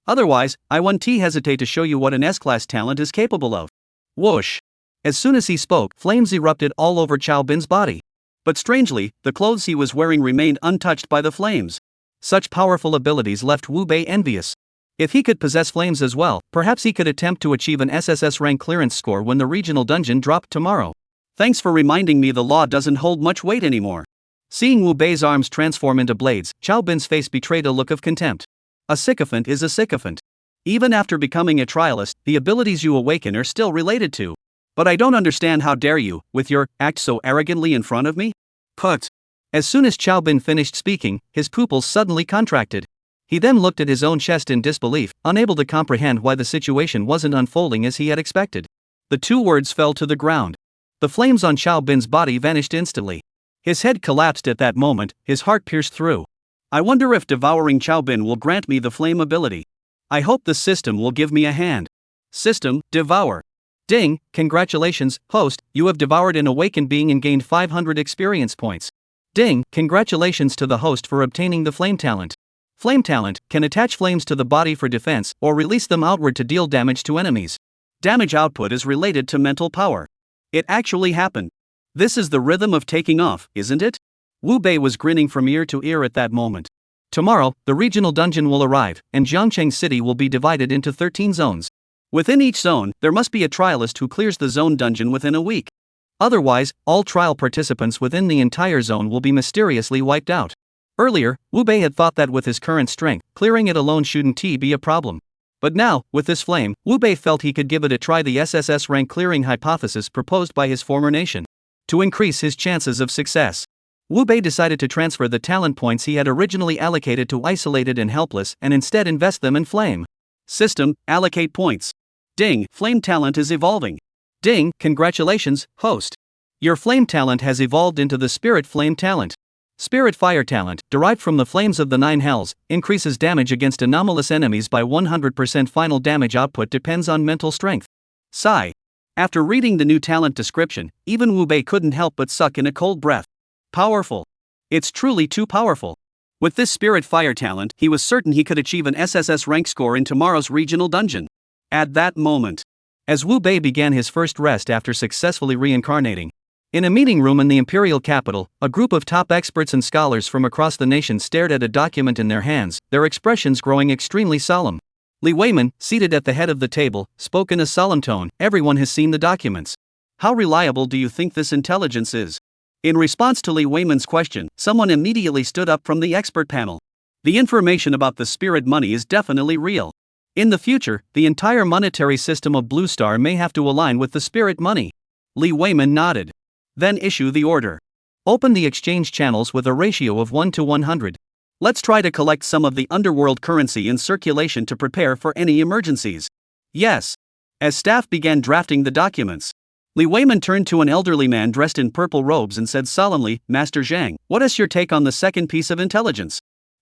Otherwise, I won't hesitate to show you what an S-class talent is capable of. Whoosh! As soon as he spoke, flames erupted all over Xiaobin's body. But strangely, the clothes he was wearing remained untouched by the flames. Such powerful abilities left Wu Bei envious. If he could possess flames as well, perhaps he could attempt to achieve an SSS-rank clearance score when the regional dungeon dropped tomorrow. Thanks for reminding me the law doesn't hold much weight anymore. Seeing Wu Bei's arms transform into blades, Xiaobin's face betrayed a look of contempt. A sycophant is a sycophant. Even after becoming a trialist, the abilities you awaken are still related to. But I don't understand, how dare you, with your act so arrogantly in front of me? Put. As soon as Xiaobin finished speaking, his pupils suddenly contracted. He then looked at his own chest in disbelief, unable to comprehend why the situation wasn't unfolding as he had expected. The 2 words fell to the ground. The flames on Xiaobin's body vanished instantly. His head collapsed at that moment, his heart pierced through. I wonder if devouring Xiaobin will grant me the flame ability. I hope the system will give me a hand. System, devour. Ding, congratulations, host, you have devoured an awakened being and gained 500 experience points. Ding, congratulations to the host for obtaining the flame talent. Flame talent can attach flames to the body for defense or release them outward to deal damage to enemies. Damage output is related to mental power. It actually happened. This is the rhythm of taking off, isn't it? Wu Bei was grinning from ear to ear at that moment. Tomorrow, the regional dungeon will arrive, and Jiangcheng City will be divided into 13 zones. Within each zone, there must be a trialist who clears the zone dungeon within a week. Otherwise, all trial participants within the entire zone will be mysteriously wiped out. Earlier, Wu Bei had thought that with his current strength, clearing it alone shouldn't be a problem. But now, with this flame, Wu Bei felt he could give it a try, the SSS-rank clearing hypothesis proposed by his former nation. To increase his chances of success, Wu Bei decided to transfer the talent points he had originally allocated to Isolated and Helpless and instead invest them in flame. System, allocate points. Ding, flame talent is evolving. Ding, congratulations, host. Your flame talent has evolved into the spirit flame talent. Spirit fire talent, derived from the flames of the 9 hells, increases damage against anomalous enemies by 100%. Final damage output depends on mental strength. Sigh. After reading the new talent description, even Wu Bei couldn't help but suck in a cold breath. Powerful. It's truly too powerful. With this spirit fire talent, he was certain he could achieve an SSS rank score in tomorrow's regional dungeon. At that moment, as Wu Bei began his first rest after successfully reincarnating, in a meeting room in the imperial capital, a group of top experts and scholars from across the nation stared at a document in their hands, their expressions growing extremely solemn. Li Weiman, seated at the head of the table, spoke in a solemn tone. Everyone has seen the documents. How reliable do you think this intelligence is? In response to Li Weiman's question, someone immediately stood up from the expert panel. The information about the spirit money is definitely real. In the future, the entire monetary system of Blue Star may have to align with the spirit money. Li Weiman nodded. Then issue the order. Open the exchange channels with a ratio of 1 to 100. Let's try to collect some of the underworld currency in circulation to prepare for any emergencies. Yes. As staff began drafting the documents, Li Weiman turned to an elderly man dressed in purple robes and said solemnly, Master Zhang, what is your take on the second piece of intelligence?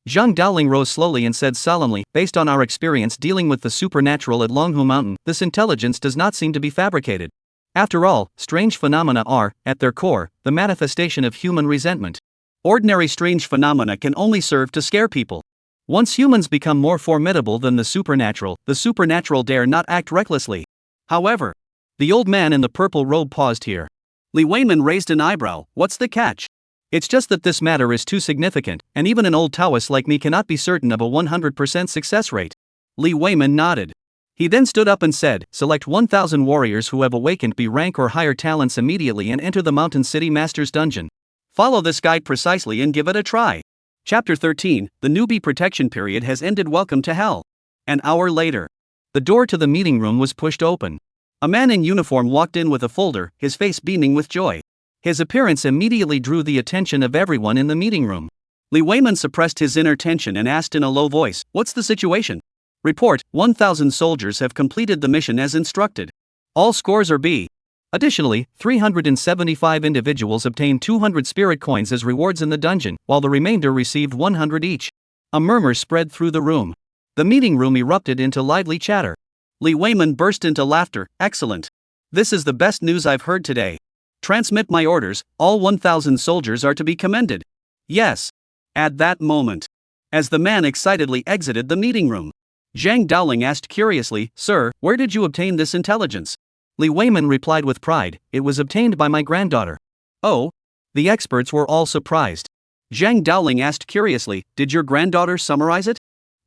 Zhang Daoling rose slowly and said solemnly, based on our experience dealing with the supernatural at Longhu Mountain, this intelligence does not seem to be fabricated. After all, strange phenomena are, at their core, the manifestation of human resentment. Ordinary strange phenomena can only serve to scare people. Once humans become more formidable than the supernatural dare not act recklessly. However, the old man in the purple robe paused here. Li Weiman raised an eyebrow. What's the catch? It's just that this matter is too significant, and even an old Taoist like me cannot be certain of a 100% success rate. Li Weiman nodded. He then stood up and said, select 1,000 warriors who have awakened B rank or higher talents immediately and enter the Mountain City Master's Dungeon. Follow this guide precisely and give it a try. Chapter 13, the newbie protection period has ended. Welcome to hell. An hour later, the door to the meeting room was pushed open. A man in uniform walked in with a folder, his face beaming with joy. His appearance immediately drew the attention of everyone in the meeting room. Li Weiman suppressed his inner tension and asked in a low voice, what's the situation? Report, 1,000 soldiers have completed the mission as instructed. All scores are B. Additionally, 375 individuals obtained 200 spirit coins as rewards in the dungeon, while the remainder received 100 each. A murmur spread through the room. The meeting room erupted into lively chatter. Li Weiman burst into laughter. Excellent. This is the best news I've heard today. Transmit my orders, all 1,000 soldiers are to be commended. Yes. At that moment, as the man excitedly exited the meeting room, Zhang Daoling asked curiously, Sir, where did you obtain this intelligence? Li Weiman replied with pride, it was obtained by my granddaughter. Oh? The experts were all surprised. Zhang Daoling asked curiously, did your granddaughter summarize it?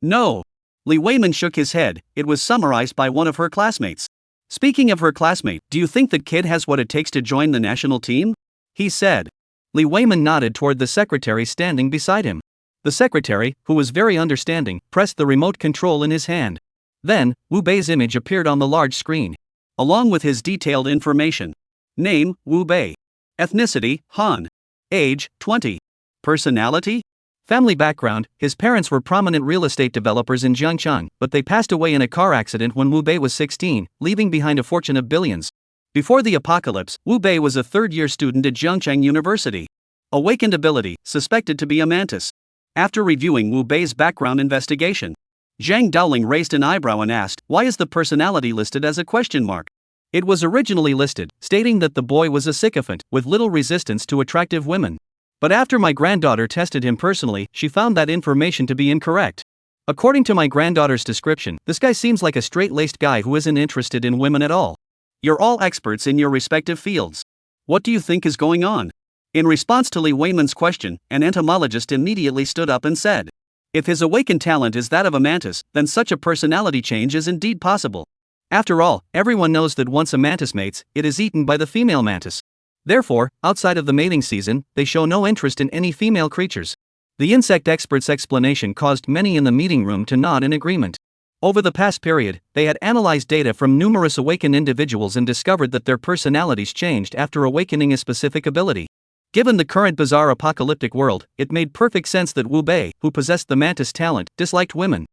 No. Li Weiman shook his head, it was summarized by one of her classmates. Speaking of her classmate, do you think that kid has what it takes to join the national team? He said. Li Weiman nodded toward the secretary standing beside him. The secretary, who was very understanding, pressed the remote control in his hand. Then, Wu Bei's image appeared on the large screen, along with his detailed information. Name, Wu Bei. Ethnicity, Han. Age, 20. Personality? Family background, his parents were prominent real estate developers in Jiangchang, but they passed away in a car accident when Wu Bei was 16, leaving behind a fortune of billions. Before the apocalypse, Wu Bei was a third-year student at Jiangchang University. Awakened ability, suspected to be a mantis. After reviewing Wu Bei's background investigation, Zhang Daoling raised an eyebrow and asked, why is the personality listed as a question mark? It was originally listed, stating that the boy was a sycophant, with little resistance to attractive women. But after my granddaughter tested him personally, she found that information to be incorrect. According to my granddaughter's description, this guy seems like a straight-laced guy who isn't interested in women at all. You're all experts in your respective fields. What do you think is going on? In response to Li Weiman's question, an entomologist immediately stood up and said, if his awakened talent is that of a mantis, then such a personality change is indeed possible. After all, everyone knows that once a mantis mates, it is eaten by the female mantis. Therefore, outside of the mating season, they show no interest in any female creatures. The insect expert's explanation caused many in the meeting room to nod in agreement. Over the past period, they had analyzed data from numerous awakened individuals and discovered that their personalities changed after awakening a specific ability. Given the current bizarre apocalyptic world, it made perfect sense that Wu Bei, who possessed the mantis talent, disliked women.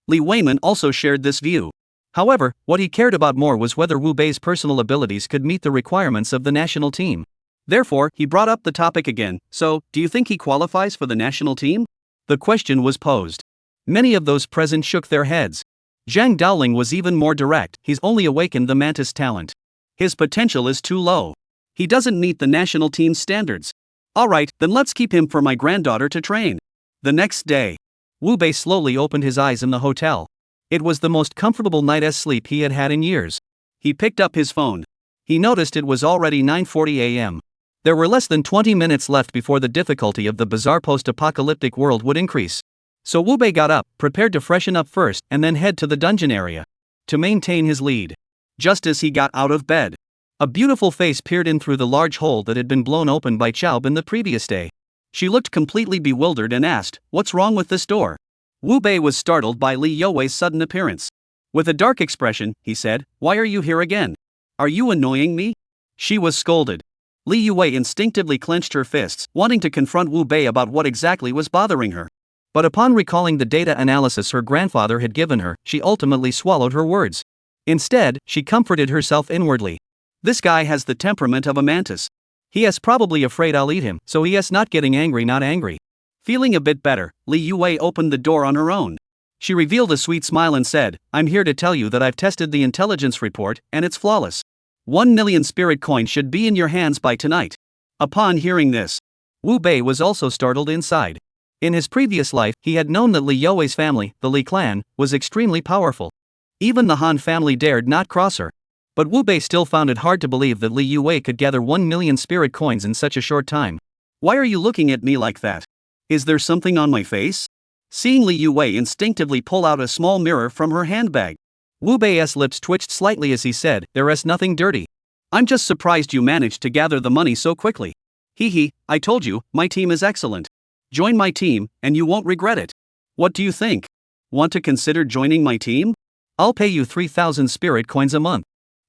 Li Weiman also shared this view. However, what he cared about more was whether Wu Bei's personal abilities could meet the requirements of the national team. Therefore, he brought up the topic again. So, do you think he qualifies for the national team? The question was posed. Many of those present shook their heads. Zhang Daoling was even more direct. He's only awakened the mantis talent. His potential is too low. He doesn't meet the national team's standards. Alright, then let's keep him for my granddaughter to train. The next day, Wu Bei slowly opened his eyes in the hotel. It was the most comfortable night's sleep he had had in years. He picked up his phone. He noticed it was already 9:40 a.m. There were less than 20 minutes left before the difficulty of the bizarre post-apocalyptic world would increase. So Wu Bei got up, prepared to freshen up first and then head to the dungeon area to maintain his lead. Just as he got out of bed, a beautiful face peered in through the large hole that had been blown open by Chao Bin the previous day. She looked completely bewildered and asked, "What's wrong with this door?" Wu Bei was startled by Li Youwei's sudden appearance. With a dark expression, he said, "Why are you here again? Are you annoying me?" She was scolded. Li Youwei instinctively clenched her fists, wanting to confront Wu Bei about what exactly was bothering her. But upon recalling the data analysis her grandfather had given her, she ultimately swallowed her words. Instead, she comforted herself inwardly. This guy has the temperament of a mantis. He is probably afraid I'll eat him, so he is not getting angry, not angry. Feeling a bit better, Li Youwei opened the door on her own. She revealed a sweet smile and said, "I'm here to tell you that I've tested the intelligence report, and it's flawless. 1 million spirit coins should be in your hands by tonight." Upon hearing this, Wu Bei was also startled inside. In his previous life, he had known that Li Youwei's family, the Li clan, was extremely powerful. Even the Han family dared not cross her. But Wu Bei still found it hard to believe that Li Youwei could gather 1 million spirit coins in such a short time. "Why are you looking at me like that? Is there something on my face?" Seeing Li Youwei instinctively pull out a small mirror from her handbag, Wu Bei's lips twitched slightly as he said, "There is nothing dirty. I'm just surprised you managed to gather the money so quickly. Hee, I told you, my team is excellent. Join my team, and you won't regret it. What do you think? Want to consider joining my team? I'll pay you 3,000 spirit coins a month.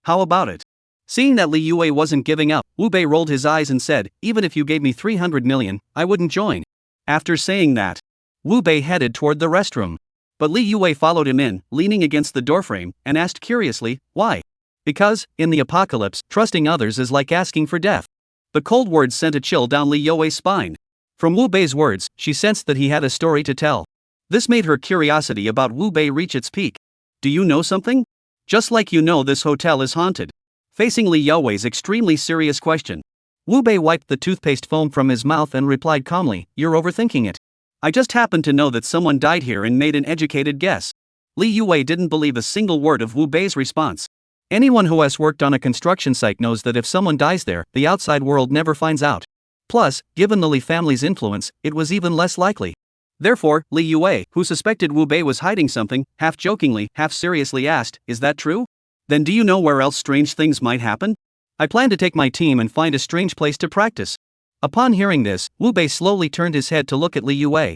How about it?" Seeing that Li Youwei wasn't giving up, Wu Bei rolled his eyes and said, "Even if you gave me 300 million, I wouldn't join." After saying that, Wu Bei headed toward the restroom. But Li Youwei followed him in, leaning against the doorframe, and asked curiously, "Why?" Because, in the apocalypse, trusting others is like asking for death. The cold words sent a chill down Li Youwei's spine. From Wu Bei's words, she sensed that he had a story to tell. This made her curiosity about Wu Bei reach its peak. "Do you know something? Just like you know this hotel is haunted." Facing Li Youwei's extremely serious question, Wu Bei wiped the toothpaste foam from his mouth and replied calmly, "You're overthinking it. I just happen to know that someone died here and made an educated guess." Li Youwei didn't believe a single word of Wu Bei's response. Anyone who has worked on a construction site knows that if someone dies there, the outside world never finds out. Plus, given the Li family's influence, it was even less likely. Therefore, Li Youwei, who suspected Wu Bei was hiding something, half jokingly, half seriously asked, "Is that true? Then do you know where else strange things might happen?" "I plan to take my team and find a strange place to practice." Upon hearing this, Wu Bei slowly turned his head to look at Li Youwei.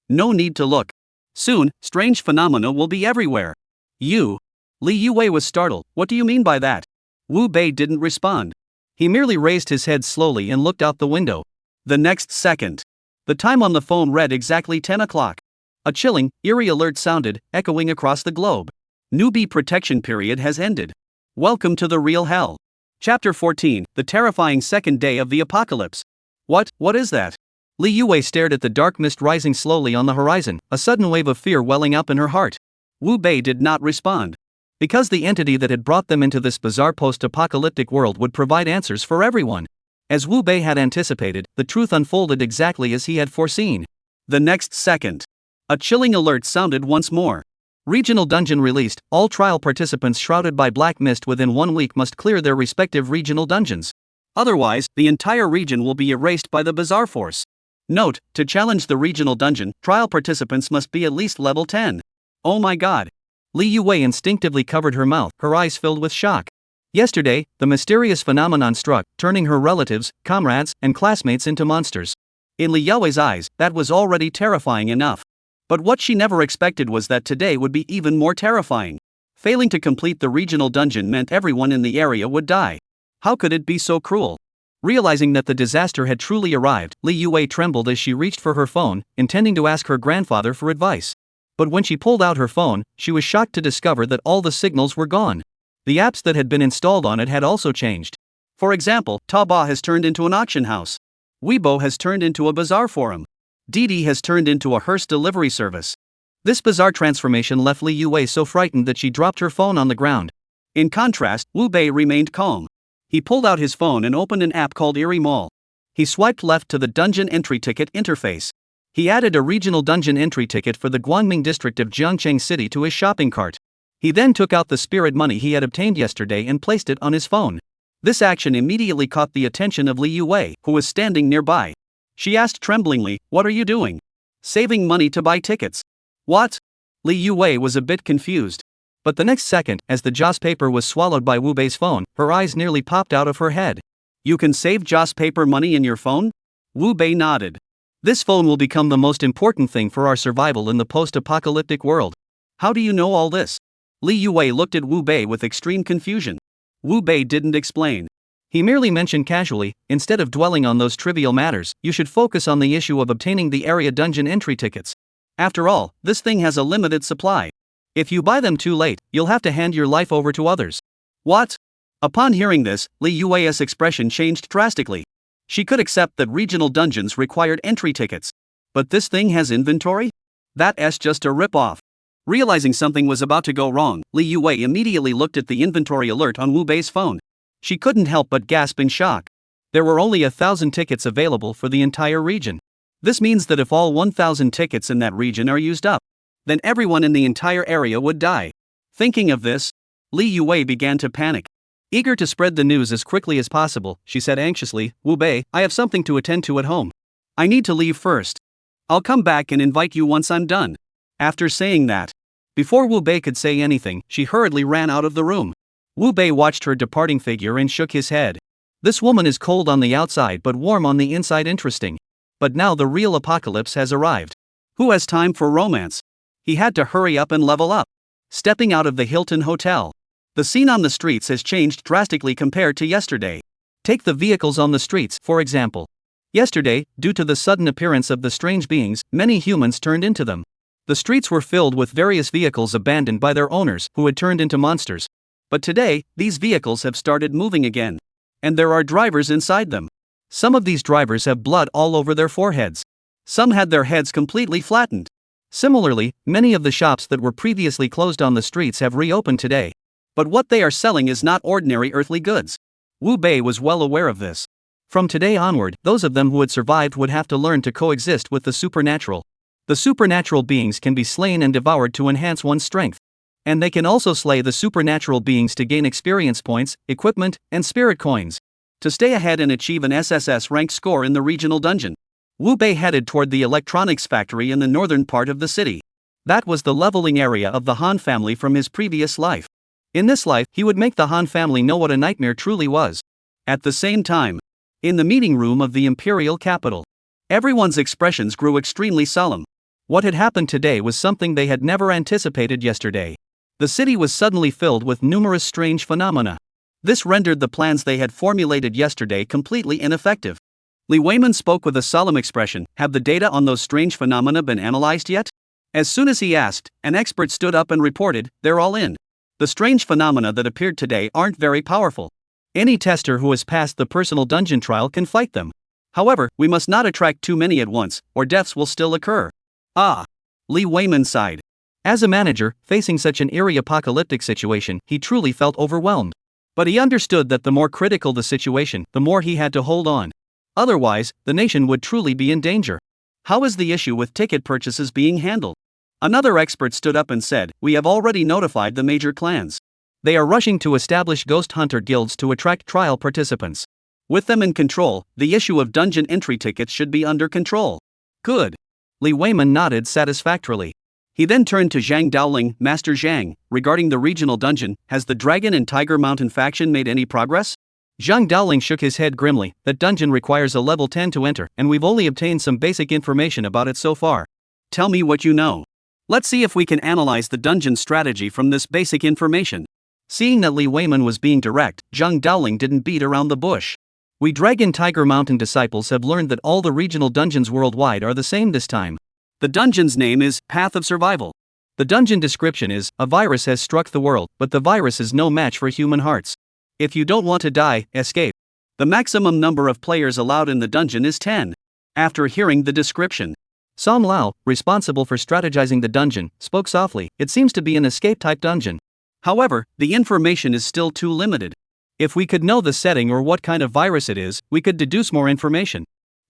"No need to look. Soon, strange phenomena will be everywhere." "You?" Li Youwei was startled. "What do you mean by that?" Wu Bei didn't respond. He merely raised his head slowly and looked out the window. The next second, the time on the phone read exactly 10 o'clock. A chilling, eerie alert sounded, echoing across the globe. Newbie protection period has ended. Welcome to the real hell. Chapter 14, the terrifying second day of the apocalypse. What is that? Li Youwei stared at the dark mist rising slowly on the horizon, a sudden wave of fear welling up in her heart. Wu Bei did not respond. Because the entity that had brought them into this bizarre post-apocalyptic world would provide answers for everyone. As Wu Bei had anticipated, the truth unfolded exactly as he had foreseen. The next second, a chilling alert sounded once more. Regional dungeon released. All trial participants shrouded by black mist within 1 week must clear their respective regional dungeons. Otherwise, the entire region will be erased by the bizarre force. Note, to challenge the regional dungeon, trial participants must be at least level 10. Oh my god. Li Youwei instinctively covered her mouth, her eyes filled with shock. Yesterday, the mysterious phenomenon struck, turning her relatives, comrades, and classmates into monsters. In Li Youwei's eyes, that was already terrifying enough. But what she never expected was that today would be even more terrifying. Failing to complete the regional dungeon meant everyone in the area would die. How could it be so cruel? Realizing that the disaster had truly arrived, Li Youwei trembled as she reached for her phone, intending to ask her grandfather for advice. But when she pulled out her phone, she was shocked to discover that all the signals were gone. The apps that had been installed on it had also changed. For example, Taobao has turned into an auction house. Weibo has turned into a bazaar forum. Didi has turned into a hearse delivery service. This bizarre transformation left Li Yue so frightened that she dropped her phone on the ground. In contrast, Wu Bei remained calm. He pulled out his phone and opened an app called Eerie Mall. He swiped left to the dungeon entry ticket interface. He added a regional dungeon entry ticket for the Guangming district of Jiangcheng City to his shopping cart. He then took out the spirit money he had obtained yesterday and placed it on his phone. This action immediately caught the attention of Li Yue, who was standing nearby. She asked tremblingly, "What are you doing?" "Saving money to buy tickets." "What?" Li Yue was a bit confused. But the next second, as the Joss paper was swallowed by Wu Bei's phone, her eyes nearly popped out of her head. "You can save Joss paper money in your phone?" Wu Bei nodded. "This phone will become the most important thing for our survival in the post-apocalyptic world." "How do you know all this?" Li Yue looked at Wu Bei with extreme confusion. Wu Bei didn't explain. He merely mentioned casually, "Instead of dwelling on those trivial matters, you should focus on the issue of obtaining the area dungeon entry tickets. After all, this thing has a limited supply. If you buy them too late, you'll have to hand your life over to others." "What?" Upon hearing this, Li Yue's expression changed drastically. She could accept that regional dungeons required entry tickets. But this thing has inventory? That's just a rip-off. Realizing something was about to go wrong, Li Yue immediately looked at the inventory alert on Wu Bei's phone. She couldn't help but gasp in shock. There were only 1,000 tickets available for the entire region. This means that if all 1,000 tickets in that region are used up, then everyone in the entire area would die. Thinking of this, Li Yue began to panic. Eager to spread the news as quickly as possible, she said anxiously, "Wu Bei, I have something to attend to at home. I need to leave first. I'll come back and invite you once I'm done." After saying that, before Wu Bei could say anything, she hurriedly ran out of the room. Wu Bei watched her departing figure and shook his head. This woman is cold on the outside but warm on the inside. Interesting. But now the real apocalypse has arrived. Who has time for romance? He had to hurry up and level up. Stepping out of the Hilton Hotel. The scene on the streets has changed drastically compared to yesterday. Take the vehicles on the streets, for example. Yesterday, due to the sudden appearance of the strange beings, many humans turned into them. The streets were filled with various vehicles abandoned by their owners, who had turned into monsters. But today, these vehicles have started moving again. And there are drivers inside them. Some of these drivers have blood all over their foreheads. Some had their heads completely flattened. Similarly, many of the shops that were previously closed on the streets have reopened today. But what they are selling is not ordinary earthly goods. Wu Bei was well aware of this. From today onward, those of them who had survived would have to learn to coexist with the supernatural. The supernatural beings can be slain and devoured to enhance one's strength. And they can also slay the supernatural beings to gain experience points, equipment, and spirit coins. To stay ahead and achieve an SSS-rank score in the regional dungeon, Wu Bei headed toward the electronics factory in the northern part of the city. That was the leveling area of the Han family from his previous life. In this life, he would make the Han family know what a nightmare truly was. At the same time, in the meeting room of the imperial capital, everyone's expressions grew extremely solemn. What had happened today was something they had never anticipated yesterday. The city was suddenly filled with numerous strange phenomena. This rendered the plans they had formulated yesterday completely ineffective. Li Weiman spoke with a solemn expression. "Have the data on those strange phenomena been analyzed yet?" As soon as he asked, an expert stood up and reported, "They're all in. The strange phenomena that appeared today aren't very powerful. Any tester who has passed the personal dungeon trial can fight them. However, we must not attract too many at once, or deaths will still occur." "Ah." Li Weiman sighed. As a manager, facing such an eerie apocalyptic situation, he truly felt overwhelmed. But he understood that the more critical the situation, the more he had to hold on. Otherwise, the nation would truly be in danger. "How is the issue with ticket purchases being handled?" Another expert stood up and said, "We have already notified the major clans. They are rushing to establish ghost hunter guilds to attract trial participants. With them in control, the issue of dungeon entry tickets should be under control." "Good." Li Weiman nodded satisfactorily. He then turned to Zhang Daoling. "Master Zhang, regarding the regional dungeon, has the Dragon and Tiger Mountain faction made any progress?" Zhang Daoling shook his head grimly. "That dungeon requires a level 10 to enter, and we've only obtained some basic information about it so far." "Tell me what you know. Let's see if we can analyze the dungeon strategy from this basic information." Seeing that Li Weiman was being direct, Zhang Daoling didn't beat around the bush. "We Dragon Tiger Mountain disciples have learned that all the regional dungeons worldwide are the same this time. The dungeon's name is Path of Survival. The dungeon description is, a virus has struck the world, but the virus is no match for human hearts. If you don't want to die, escape. The maximum number of players allowed in the dungeon is 10. After hearing the description, Som Lao, responsible for strategizing the dungeon, spoke softly. It seems to be an escape-type dungeon. However, the information is still too limited. If we could know the setting or what kind of virus it is, we could deduce more information.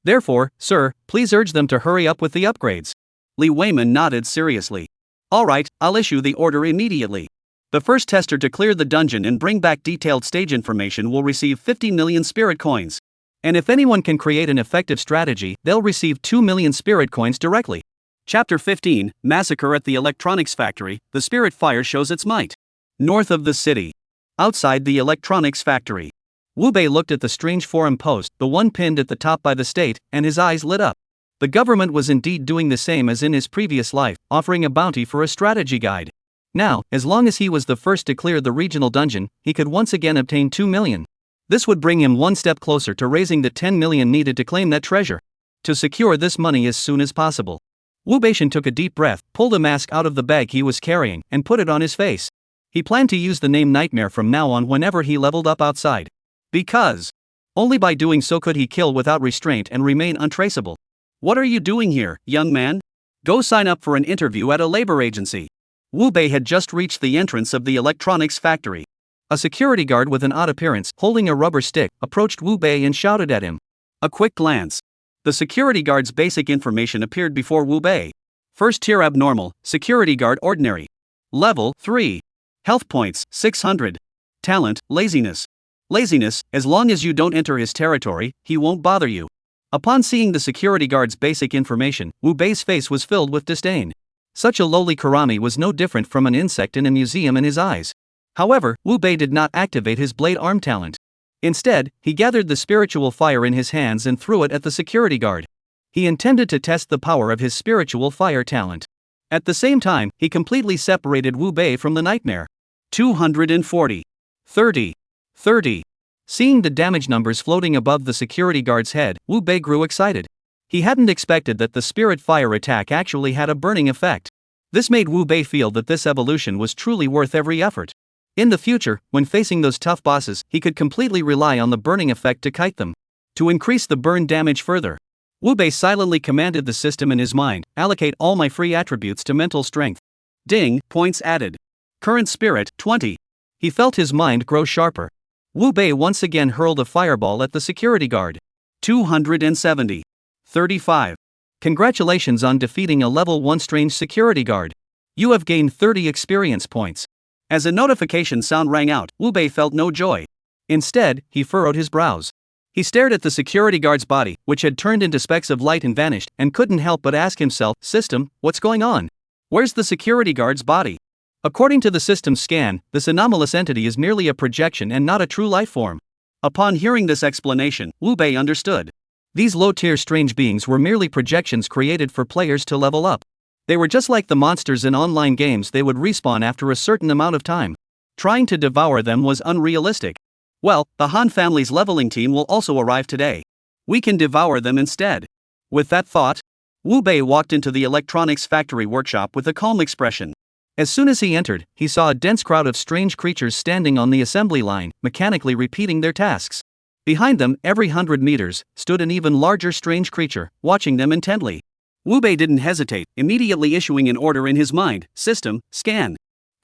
Therefore, sir, please urge them to hurry up with the upgrades. Li Weiman nodded seriously. Alright, I'll issue the order immediately. The first tester to clear the dungeon and bring back detailed stage information will receive 50 million spirit coins. And if anyone can create an effective strategy, they'll receive 2 million spirit coins directly. Chapter 15, Massacre at the Electronics Factory. The spirit fire shows its might. North of the city. Outside the electronics factory. Wu Bei looked at the strange forum post, the one pinned at the top by the state, and his eyes lit up. The government was indeed doing the same as in his previous life, offering a bounty for a strategy guide. Now, as long as he was the first to clear the regional dungeon, he could once again obtain 2 million. This would bring him one step closer to raising the 10 million needed to claim that treasure. To secure this money as soon as possible. Wu Beishan took a deep breath, pulled a mask out of the bag he was carrying, and put it on his face. He planned to use the name Nightmare from now on whenever he leveled up outside. Because only by doing so could he kill without restraint and remain untraceable. What are you doing here, young man? Go sign up for an interview at a labor agency. Wu Bei had just reached the entrance of the electronics factory. A security guard with an odd appearance, holding a rubber stick, approached Wu Bei and shouted at him. A quick glance. The security guard's basic information appeared before Wu Bei. First tier abnormal, security guard ordinary. Level 3. Health points 600. Talent, laziness. Laziness, as long as you don't enter his territory, he won't bother you. Upon seeing the security guard's basic information, Wu Bei's face was filled with disdain. Such a lowly karami was no different from an insect in a museum in his eyes. However, Wu Bei did not activate his blade arm talent. Instead, he gathered the spiritual fire in his hands and threw it at the security guard. He intended to test the power of his spiritual fire talent. At the same time, he completely separated Wu Bei from the nightmare. 240. 30. 30. Seeing the damage numbers floating above the security guard's head, Wu Bei grew excited. He hadn't expected that the spirit fire attack actually had a burning effect. This made Wu Bei feel that this evolution was truly worth every effort. In the future, when facing those tough bosses, he could completely rely on the burning effect to kite them. To increase the burn damage further, Wu Bei silently commanded the system in his mind, allocate all my free attributes to mental strength. Ding, points added. Current spirit, 20. He felt his mind grow sharper. Wu Bei once again hurled a fireball at the security guard. 270. 35. Congratulations on defeating a level 1 strange security guard. You have gained 30 experience points. As a notification sound rang out, Wu Bei felt no joy. Instead, he furrowed his brows. He stared at the security guard's body, which had turned into specks of light and vanished, and couldn't help but ask himself, System, what's going on? Where's the security guard's body? According to the system's scan, this anomalous entity is merely a projection and not a true life form. Upon hearing this explanation, Wu Bei understood. These low-tier strange beings were merely projections created for players to level up. They were just like the monsters in online games, they would respawn after a certain amount of time. Trying to devour them was unrealistic. Well, the Han family's leveling team will also arrive today. We can devour them instead. With that thought, Wu Bei walked into the electronics factory workshop with a calm expression. As soon as he entered, he saw a dense crowd of strange creatures standing on the assembly line, mechanically repeating their tasks. Behind them, every 100 meters, stood an even larger strange creature, watching them intently. Wu Bei didn't hesitate, immediately issuing an order in his mind, System, scan.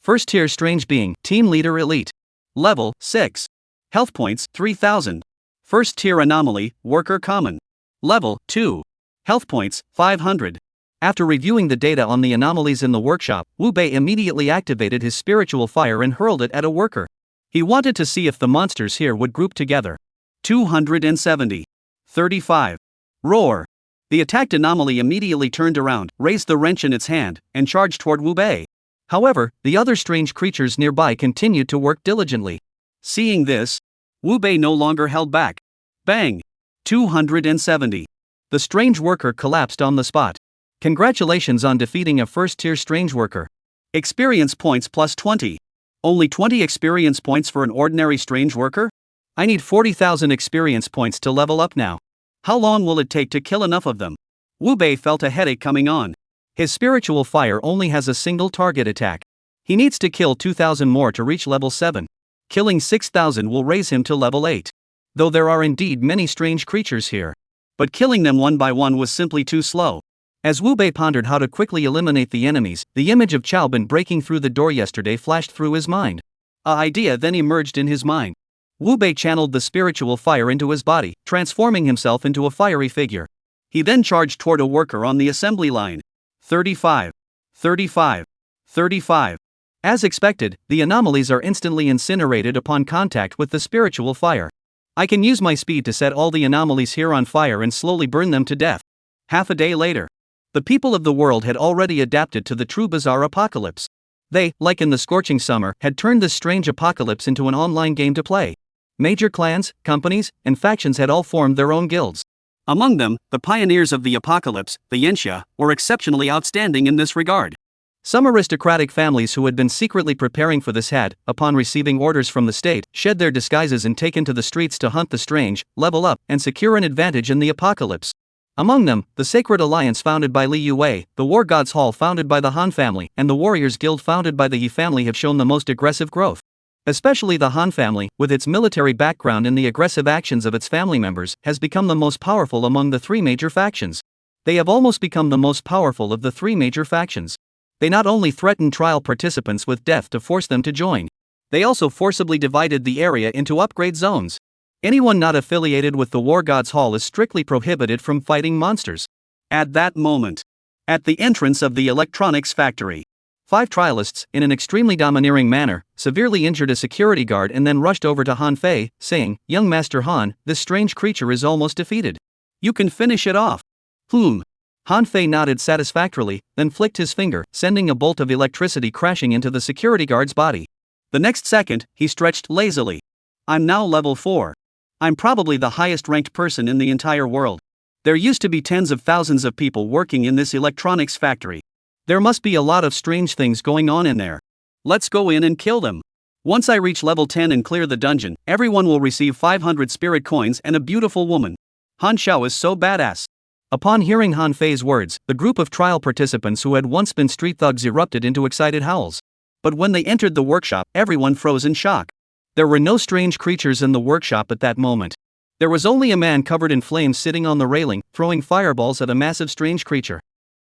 First tier strange being, Team Leader Elite. Level 6. Health points, 3000. First tier anomaly, Worker Common. Level 2. Health points, 500. After reviewing the data on the anomalies in the workshop, Wu Bei immediately activated his spiritual fire and hurled it at a worker. He wanted to see if the monsters here would group together. 270. 35. Roar. The attacked anomaly immediately turned around, raised the wrench in its hand, and charged toward Wu Bei. However, the other strange creatures nearby continued to work diligently. Seeing this, Wu Bei no longer held back. Bang! 270. The strange worker collapsed on the spot. Congratulations on defeating a first-tier strange worker. Experience points plus 20. Only 20 experience points for an ordinary strange worker? I need 40,000 experience points to level up now. How long will it take to kill enough of them? Wu Bei felt a headache coming on. His spiritual fire only has a single target attack. He needs to kill 2,000 more to reach level 7. Killing 6,000 will raise him to level 8. Though there are indeed many strange creatures here. But killing them one by one was simply too slow. As Wu Bei pondered how to quickly eliminate the enemies, the image of Chaobin breaking through the door yesterday flashed through his mind. An idea then emerged in his mind. Wu Bei channeled the spiritual fire into his body, transforming himself into a fiery figure. He then charged toward a worker on the assembly line. 35. 35. 35. As expected, the anomalies are instantly incinerated upon contact with the spiritual fire. I can use my speed to set all the anomalies here on fire and slowly burn them to death. Half a day later. The people of the world had already adapted to the true bizarre apocalypse. They, like in the scorching summer, had turned this strange apocalypse into an online game to play. Major clans, companies, and factions had all formed their own guilds. Among them, the pioneers of the apocalypse, the Yanxia, were exceptionally outstanding in this regard. Some aristocratic families who had been secretly preparing for this had, upon receiving orders from the state, shed their disguises and taken to the streets to hunt the strange, level up, and secure an advantage in the apocalypse. Among them, the Sacred Alliance founded by Li Yue, the War Gods Hall founded by the Han family, and the Warriors Guild founded by the Yi family have shown the most aggressive growth. Especially the Han family, with its military background and the aggressive actions of its family members, has become the most powerful among the three major factions. They have almost become the most powerful of the three major factions. They not only threatened trial participants with death to force them to join. They also forcibly divided the area into upgrade zones. Anyone not affiliated with the War Gods Hall is strictly prohibited from fighting monsters. At that moment, at the entrance of the electronics factory, 5 trialists, in an extremely domineering manner, severely injured a security guard and then rushed over to Han Fei, saying, "Young Master Han, this strange creature is almost defeated. You can finish it off." Han Fei nodded satisfactorily, then flicked his finger, sending a bolt of electricity crashing into the security guard's body. The next second, he stretched lazily. "I'm now level 4. I'm probably the highest ranked person in the entire world. There used to be tens of thousands of people working in this electronics factory. There must be a lot of strange things going on in there. Let's go in and kill them. Once I reach level 10 and clear the dungeon, everyone will receive 500 spirit coins and a beautiful woman. Han Xiao is so badass." Upon hearing Han Fei's words, the group of trial participants who had once been street thugs erupted into excited howls. But when they entered the workshop, everyone froze in shock. There were no strange creatures in the workshop at that moment. There was only a man covered in flames sitting on the railing, throwing fireballs at a massive strange creature.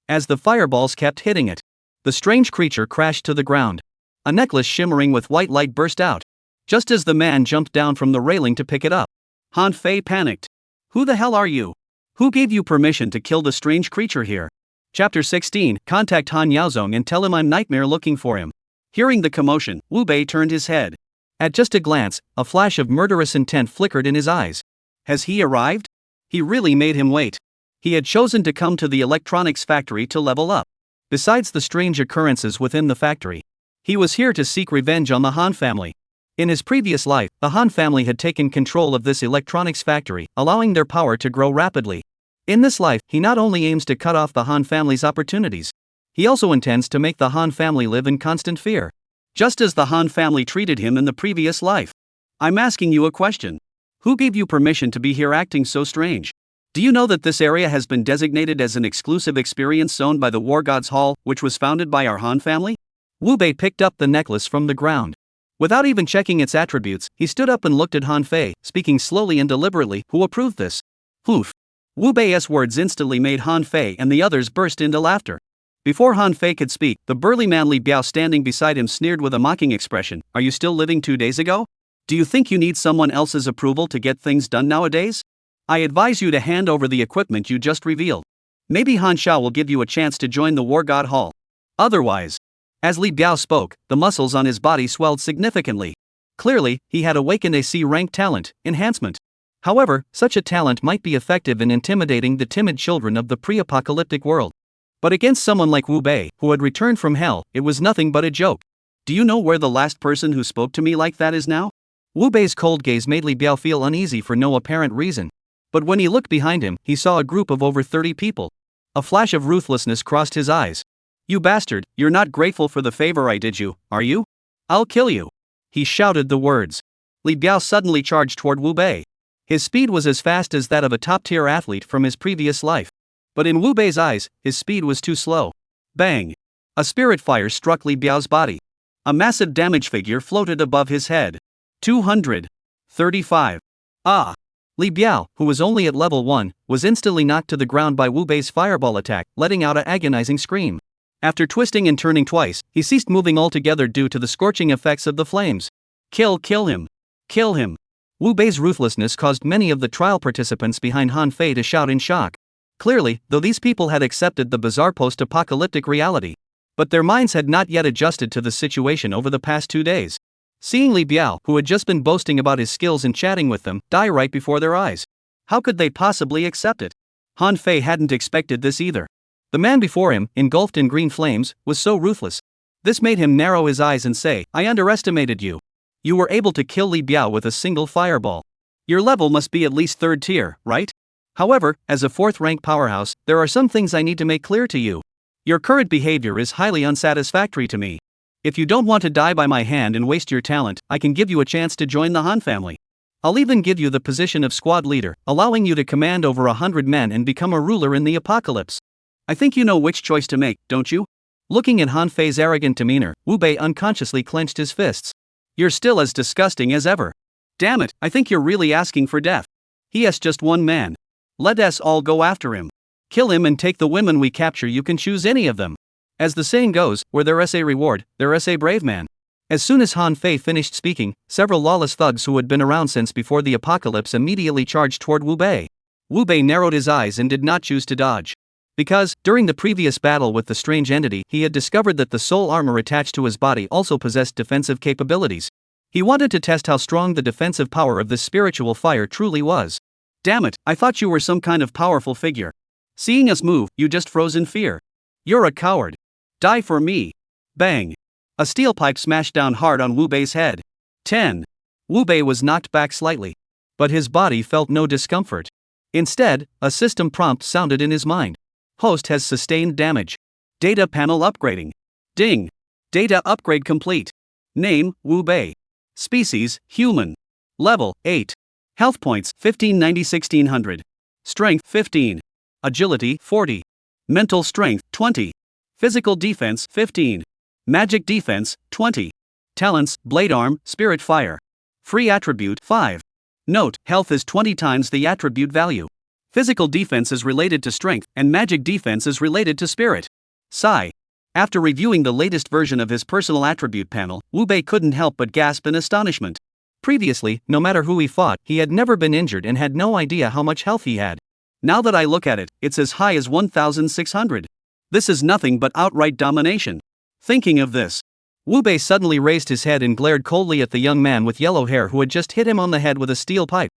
As the fireballs kept hitting it, the strange creature crashed to the ground. A necklace shimmering with white light burst out. Just as the man jumped down from the railing to pick it up, Han Fei panicked. "Who the hell are you? Who gave you permission to kill the strange creature here?" Chapter 16, Contact Han Yaozong and tell him I'm Nightmare looking for him. Hearing the commotion, Wu Bei turned his head. At just a glance, a flash of murderous intent flickered in his eyes. Has he arrived? He really made him wait. He had chosen to come to the electronics factory to level up. Besides the strange occurrences within the factory, he was here to seek revenge on the Han family. In his previous life, the Han family had taken control of this electronics factory, allowing their power to grow rapidly. In this life, he not only aims to cut off the Han family's opportunities, he also intends to make the Han family live in constant fear. Just as the Han family treated him in the previous life. I'm asking you a question. Who gave you permission to be here acting so strange? Do you know that this area has been designated as an exclusive experience zone by the War Gods Hall, which was founded by our Han family? Wu Bei picked up the necklace from the ground. Without even checking its attributes, he stood up and looked at Han Fei, speaking slowly and deliberately, who approved this. Poof. Wu Bei's words instantly made Han Fei and the others burst into laughter. Before Han Fei could speak, the burly man Li Biao standing beside him sneered with a mocking expression. Are you still living 2 days ago? Do you think you need someone else's approval to get things done nowadays? I advise you to hand over the equipment you just revealed. Maybe Han Xiao will give you a chance to join the War God Hall. Otherwise. As Li Biao spoke, the muscles on his body swelled significantly. Clearly, he had awakened a C-rank talent, enhancement. However, such a talent might be effective in intimidating the timid children of the pre-apocalyptic world. But against someone like Wu Bei, who had returned from hell, it was nothing but a joke. Do you know where the last person who spoke to me like that is now? Wu Bei's cold gaze made Li Biao feel uneasy for no apparent reason. But when he looked behind him, he saw a group of over 30 people. A flash of ruthlessness crossed his eyes. You bastard, you're not grateful for the favor I did you, are you? I'll kill you. He shouted the words. Li Biao suddenly charged toward Wu Bei. His speed was as fast as that of a top-tier athlete from his previous life. But in Wu Bei's eyes, his speed was too slow. Bang! A spirit fire struck Li Biao's body. A massive damage figure floated above his head. 235. Ah! Li Biao, who was only at level 1, was instantly knocked to the ground by Wu Bei's fireball attack, letting out an agonizing scream. After twisting and turning twice, he ceased moving altogether due to the scorching effects of the flames. Kill him! Kill him! Wu Bei's ruthlessness caused many of the trial participants behind Han Fei to shout in shock. Clearly, though these people had accepted the bizarre post-apocalyptic reality, but their minds had not yet adjusted to the situation over the past 2 days. Seeing Li Biao, who had just been boasting about his skills and chatting with them, die right before their eyes. How could they possibly accept it? Han Fei hadn't expected this either. The man before him, engulfed in green flames, was so ruthless. This made him narrow his eyes and say, "I underestimated you. You were able to kill Li Biao with a single fireball. Your level must be at least 3rd tier, right? However, as a 4th rank powerhouse, there are some things I need to make clear to you. Your current behavior is highly unsatisfactory to me. If you don't want to die by my hand and waste your talent, I can give you a chance to join the Han family. I'll even give you the position of squad leader, allowing you to command over 100 men and become a ruler in the apocalypse. I think you know which choice to make, don't you?" Looking at Han Fei's arrogant demeanor, Wu Bei unconsciously clenched his fists. "You're still as disgusting as ever. Damn it, I think you're really asking for death. He has just one man. Let us all go after him. Kill him and take the women we capture. You can choose any of them. As the saying goes, where there is a reward, there is a brave man." As soon as Han Fei finished speaking, several lawless thugs who had been around since before the apocalypse immediately charged toward Wu Bei. Wu Bei narrowed his eyes and did not choose to dodge. Because, during the previous battle with the strange entity, he had discovered that the soul armor attached to his body also possessed defensive capabilities. He wanted to test how strong the defensive power of this spiritual fire truly was. "Damn it, I thought you were some kind of powerful figure. Seeing us move, you just froze in fear. You're a coward. Die for me." Bang! A steel pipe smashed down hard on Wu Bei's head. 10. Wu Bei was knocked back slightly. But his body felt no discomfort. Instead, a system prompt sounded in his mind. Host has sustained damage. Data panel upgrading. Ding! Data upgrade complete. Name, Wu Bei. Species, human. Level, 8. Health points, 1590-1600. Strength, 15. Agility, 40. Mental strength, 20. Physical defense, 15. Magic defense, 20. Talents, blade arm, spirit fire. Free attribute, 5. Note, health is 20 times the attribute value. Physical defense is related to strength, and magic defense is related to spirit. Sigh. After reviewing the latest version of his personal attribute panel, Wu Bei couldn't help but gasp in astonishment. Previously, no matter who he fought, he had never been injured and had no idea how much health he had. Now that I look at it, it's as high as 1,600. This is nothing but outright domination. Thinking of this, Wu Bei suddenly raised his head and glared coldly at the young man with yellow hair who had just hit him on the head with a steel pipe.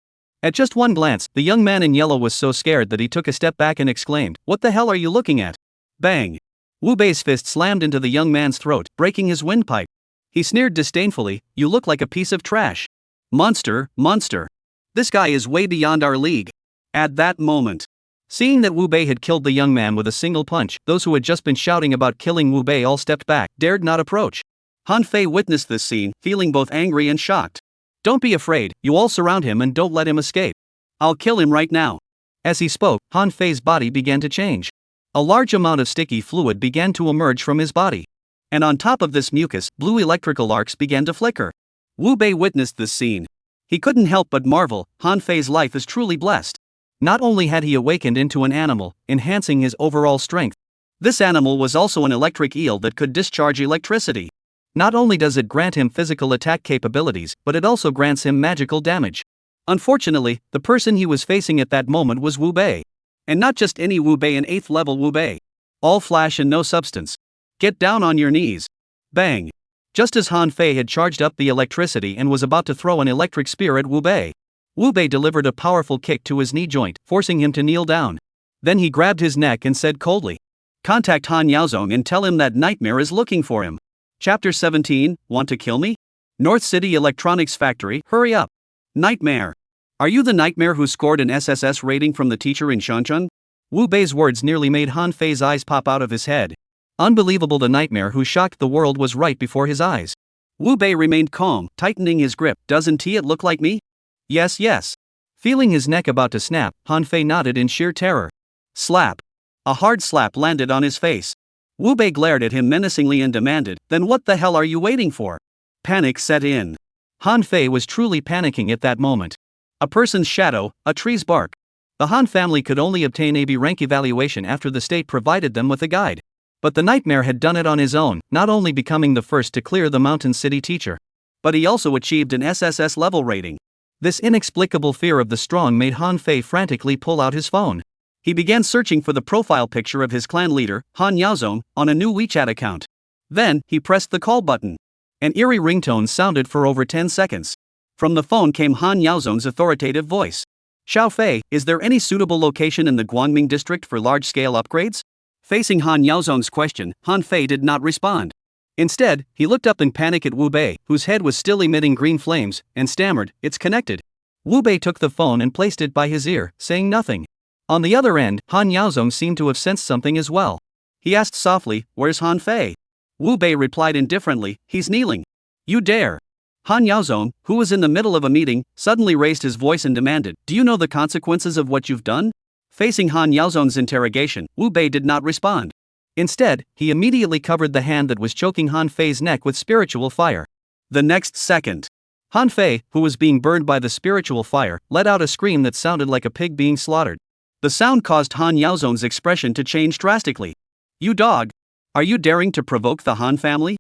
At just one glance, the young man in yellow was so scared that he took a step back and exclaimed, "What the hell are you looking at?" Bang! Wu Bei's fist slammed into the young man's throat, breaking his windpipe. He sneered disdainfully, "You look like a piece of trash. Monster, monster. This guy is way beyond our league." At that moment, seeing that Wu Bei had killed the young man with a single punch, those who had just been shouting about killing Wu Bei all stepped back, dared not approach. Han Fei witnessed this scene, feeling both angry and shocked. "Don't be afraid, you all surround him and don't let him escape. I'll kill him right now." As he spoke, Han Fei's body began to change. A large amount of sticky fluid began to emerge from his body. And on top of this mucus, blue electrical arcs began to flicker. Wu Bei witnessed this scene. He couldn't help but marvel, Han Fei's life is truly blessed. Not only had he awakened into an animal, enhancing his overall strength, this animal was also an electric eel that could discharge electricity. Not only does it grant him physical attack capabilities, but it also grants him magical damage. Unfortunately, the person he was facing at that moment was Wu Bei. And not just any Wu Bei, an 8th level Wu Bei. All flash and no substance. "Get down on your knees." Bang! Just as Han Fei had charged up the electricity and was about to throw an electric spear at Wu Bei, Wu Bei delivered a powerful kick to his knee joint, forcing him to kneel down. Then he grabbed his neck and said coldly, "Contact Han Yaozong and tell him that Nightmare is looking for him." Chapter 17, Want to kill me? North City Electronics Factory, hurry up. Nightmare. Are you the Nightmare who scored an SSS rating from the teacher in Shangchun? Wu Bei's words nearly made Han Fei's eyes pop out of his head. Unbelievable, the Nightmare who shocked the world was right before his eyes. Wu Bei remained calm, tightening his grip. "Doesn't it look like me?" Yes, yes. Feeling his neck about to snap, Han Fei nodded in sheer terror. Slap. A hard slap landed on his face. Wu Bei glared at him menacingly and demanded, "Then what the hell are you waiting for?" Panic set in. Han Fei was truly panicking at that moment. A person's shadow, a tree's bark. The Han family could only obtain AB rank evaluation after the state provided them with a guide. But the nightmare had done it on his own, not only becoming the first to clear the Mountain City teacher, but he also achieved an SSS level rating. This inexplicable fear of the strong made Han Fei frantically pull out his phone. He began searching for the profile picture of his clan leader, Han Yaozong, on a new WeChat account. Then, he pressed the call button. An eerie ringtone sounded for over 10 seconds. From the phone came Han Yaozong's authoritative voice. "Xiao Fei, is there any suitable location in the Guangming district for large-scale upgrades?" Facing Han Yaozong's question, Han Fei did not respond. Instead, he looked up in panic at Wu Bei, whose head was still emitting green flames, and stammered, "It's connected." Wu Bei took the phone and placed it by his ear, saying nothing. On the other end, Han Yaozong seemed to have sensed something as well. He asked softly, "Where's Han Fei?" Wu Bei replied indifferently, "He's kneeling." "You dare!" Han Yaozong, who was in the middle of a meeting, suddenly raised his voice and demanded, "Do you know the consequences of what you've done?" Facing Han Yaozong's interrogation, Wu Bei did not respond. Instead, he immediately covered the hand that was choking Han Fei's neck with spiritual fire. The next second, Han Fei, who was being burned by the spiritual fire, let out a scream that sounded like a pig being slaughtered. The sound caused Han Yaozong's expression to change drastically. "You dog! Are you daring to provoke the Han family?"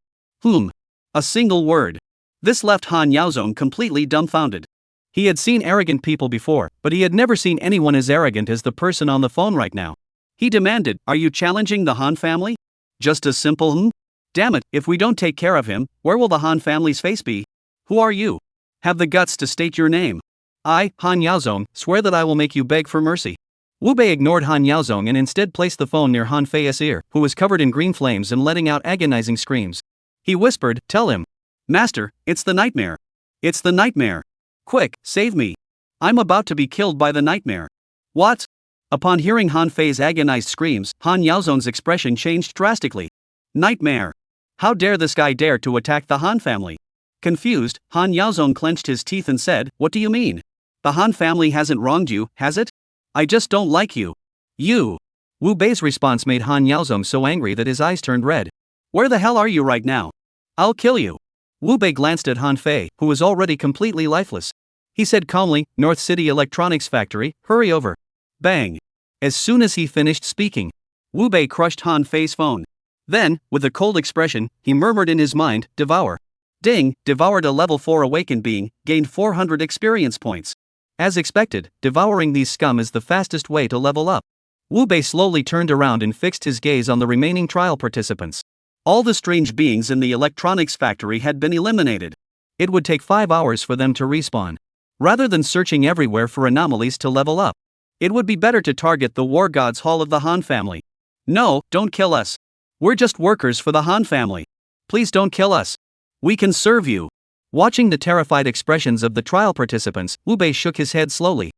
A single word. This left Han Yaozong completely dumbfounded. He had seen arrogant people before, but he had never seen anyone as arrogant as the person on the phone right now. He demanded, "Are you challenging the Han family?" Just a simple Damn it, if we don't take care of him, where will the Han family's face be? Who are you? Have the guts to state your name. I, Han Yaozong, swear that I will make you beg for mercy. Wu Bei ignored Han Yaozong and instead placed the phone near Han Fei's ear, who was covered in green flames and letting out agonizing screams. He whispered, "Tell him. Master, it's the nightmare. It's the nightmare. Quick, save me. I'm about to be killed by the nightmare." What? Upon hearing Han Fei's agonized screams, Han Yaozong's expression changed drastically. Nightmare. How dare this guy dare to attack the Han family? Confused, Han Yaozong clenched his teeth and said, "What do you mean? The Han family hasn't wronged you, has it? I just don't like you. You." Wu Bei's response made Han Yaozong so angry that his eyes turned red. "Where the hell are you right now? I'll kill you." Wu Bei glanced at Han Fei, who was already completely lifeless. He said calmly, "North City Electronics Factory, hurry over." Bang! As soon as he finished speaking, Wu Bei crushed Han Fei's phone. Then, with a cold expression, he murmured in his mind, "Devour." Ding, devoured a level 4 awakened being, gained 400 experience points. As expected, devouring these scum is the fastest way to level up. Wu Bei slowly turned around and fixed his gaze on the remaining trial participants. All the strange beings in the electronics factory had been eliminated. It would take 5 hours for them to respawn. Rather than searching everywhere for anomalies to level up, it would be better to target the War God's Hall of the Han family. "No, don't kill us. We're just workers for the Han family. Please don't kill us. We can serve you." Watching the terrified expressions of the trial participants, Wu Bei shook his head slowly.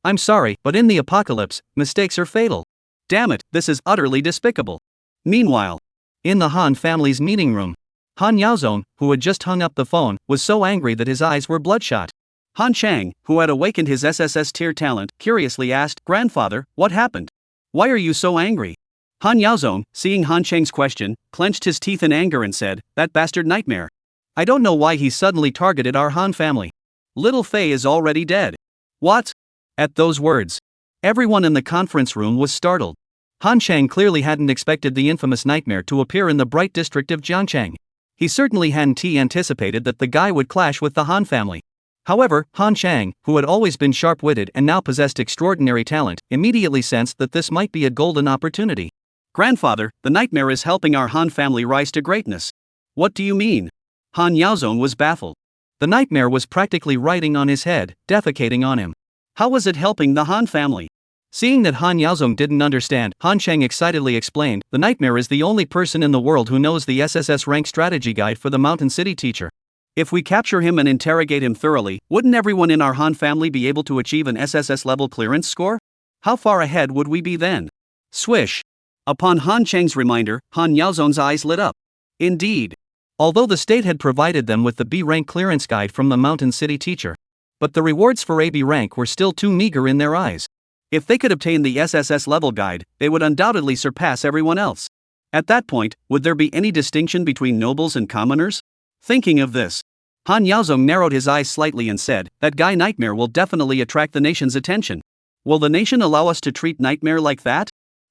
"I'm sorry, but in the apocalypse, mistakes are fatal. Damn it, this is utterly despicable." Meanwhile, in the Han family's meeting room, Han Yaozong, who had just hung up the phone, was so angry that his eyes were bloodshot. Han Chang, who had awakened his SSS tier talent, curiously asked, "Grandfather, what happened? Why are you so angry?" Han Yaozong, seeing Han Chang's question, clenched his teeth in anger and said, "That bastard nightmare. I don't know why he suddenly targeted our Han family. Little Fei is already dead." What? At those words, everyone in the conference room was startled. Han Chang clearly hadn't expected the infamous nightmare to appear in the bright district of Jiangchang. He certainly hadn't anticipated that the guy would clash with the Han family. However, Han Chang, who had always been sharp-witted and now possessed extraordinary talent, immediately sensed that this might be a golden opportunity. "Grandfather, the nightmare is helping our Han family rise to greatness." "What do you mean?" Han Yaozong was baffled. The nightmare was practically writing on his head, defecating on him. How was it helping the Han family? Seeing that Han Yaozong didn't understand, Han Chang excitedly explained, "The nightmare is the only person in the world who knows the SSS-rank strategy guide for the Mountain City teacher. If we capture him and interrogate him thoroughly, wouldn't everyone in our Han family be able to achieve an SSS level clearance score? How far ahead would we be then?" Swish! Upon Han Chang's reminder, Han Yaozong's eyes lit up. Indeed. Although the state had provided them with the B rank clearance guide from the Mountain City teacher, but the rewards for AB rank were still too meager in their eyes. If they could obtain the SSS level guide, they would undoubtedly surpass everyone else. At that point, would there be any distinction between nobles and commoners? Thinking of this, Han Yaozong narrowed his eyes slightly and said, "That guy Nightmare will definitely attract the nation's attention. Will the nation allow us to treat Nightmare like that?"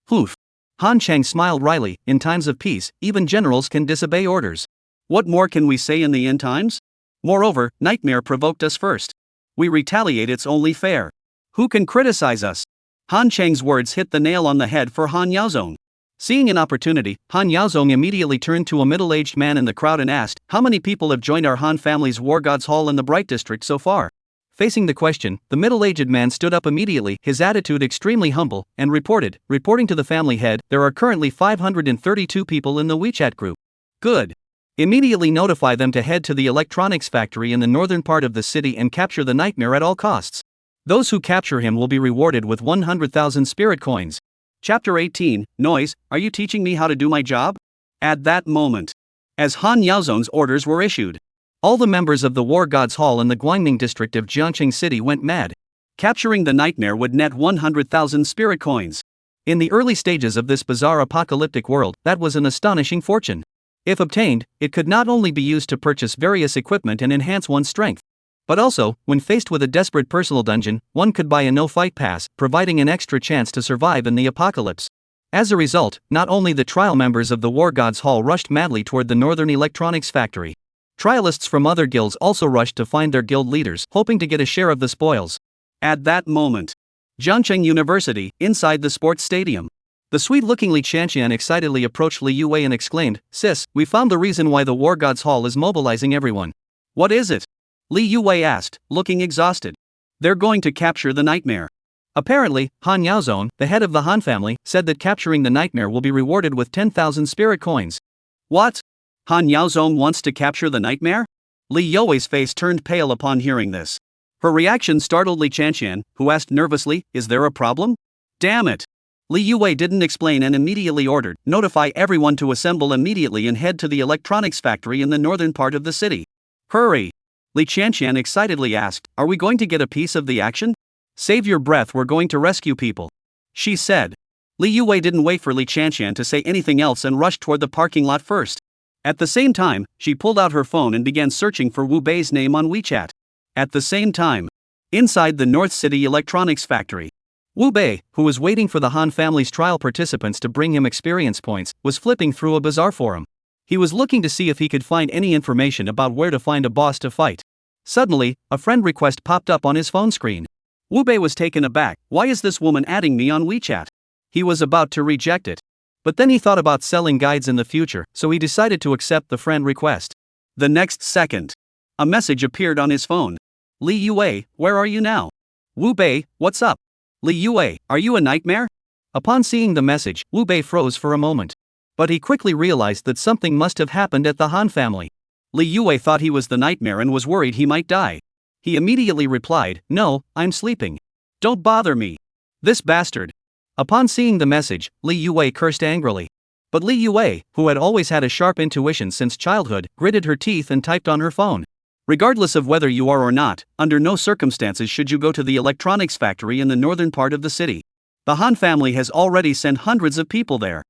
Hoof. Han Chang smiled wryly. In times of peace, even generals can disobey orders. What more can we say in the end times? Moreover, Nightmare provoked us first. We retaliate, it's only fair. Who can criticize us? Han Chang's words hit the nail on the head for Han Yaozong. Seeing an opportunity, Han Yaozong immediately turned to a middle-aged man in the crowd and asked, "How many people have joined our Han family's War Gods Hall in the Bright District so far?" Facing the question, the middle-aged man stood up immediately, his attitude extremely humble, and reporting to the family head, "There are currently 532 people in the WeChat group." Good. Immediately notify them to head to the electronics factory in the northern part of the city and capture the Nightmare at all costs. Those who capture him will be rewarded with 100,000 spirit coins. Chapter 18, Noise, are you teaching me how to do my job? At that moment, as Han Yaozong's orders were issued, all the members of the War Gods Hall in the Guangming district of Jiangqing City went mad. Capturing the Nightmare would net 100,000 spirit coins. In the early stages of this bizarre apocalyptic world, that was an astonishing fortune. If obtained, it could not only be used to purchase various equipment and enhance one's strength, but also, when faced with a desperate personal dungeon, one could buy a no-fight pass, providing an extra chance to survive in the apocalypse. As a result, not only the trial members of the War Gods Hall rushed madly toward the northern electronics factory. Trialists from other guilds also rushed to find their guild leaders, hoping to get a share of the spoils. At that moment, Jiangqing University, inside the sports stadium, the sweet-looking Li Qianqian excitedly approached Li Yuwei and exclaimed, "Sis, we found the reason why the War Gods Hall is mobilizing everyone." "What is it?" Li Yuwei asked, looking exhausted. "They're going to capture the Nightmare." Apparently, Han Yaozong, the head of the Han family, said that capturing the Nightmare will be rewarded with 10,000 spirit coins. What? Han Yaozong wants to capture the Nightmare? Li Yuwei's face turned pale upon hearing this. Her reaction startled Li Qianqian, who asked nervously, "Is there a problem?" "Damn it!" Li Yuwei didn't explain and immediately ordered, "Notify everyone to assemble immediately and head to the electronics factory in the northern part of the city." "Hurry!" Li Qianqian excitedly asked, "Are we going to get a piece of the action?" "Save your breath, we're going to rescue people," she said. Li Yuwei didn't wait for Li Qianqian to say anything else and rushed toward the parking lot first. At the same time, she pulled out her phone and began searching for Wu Bei's name on WeChat. At the same time, inside the North City Electronics Factory, Wu Bei, who was waiting for the Han family's trial participants to bring him experience points, was flipping through a bizarre forum. He was looking to see if he could find any information about where to find a boss to fight. Suddenly, a friend request popped up on his phone screen. Wu Bei was taken aback. "Why is this woman adding me on WeChat?" He was about to reject it. But then he thought about selling guides in the future, so he decided to accept the friend request. The next second, a message appeared on his phone. "Li Yuwei, where are you now?" "Wu Bei, what's up?" "Li Yuwei, are you a nightmare?" Upon seeing the message, Wu Bei froze for a moment. But he quickly realized that something must have happened at the Han family. Li Yuwei thought he was the Nightmare and was worried he might die. He immediately replied, "No, I'm sleeping. Don't bother me. This bastard." Upon seeing the message, Li Yuwei cursed angrily. But Li Yuwei, who had always had a sharp intuition since childhood, gritted her teeth and typed on her phone. "Regardless of whether you are or not, under no circumstances should you go to the electronics factory in the northern part of the city. The Han family has already sent hundreds of people there."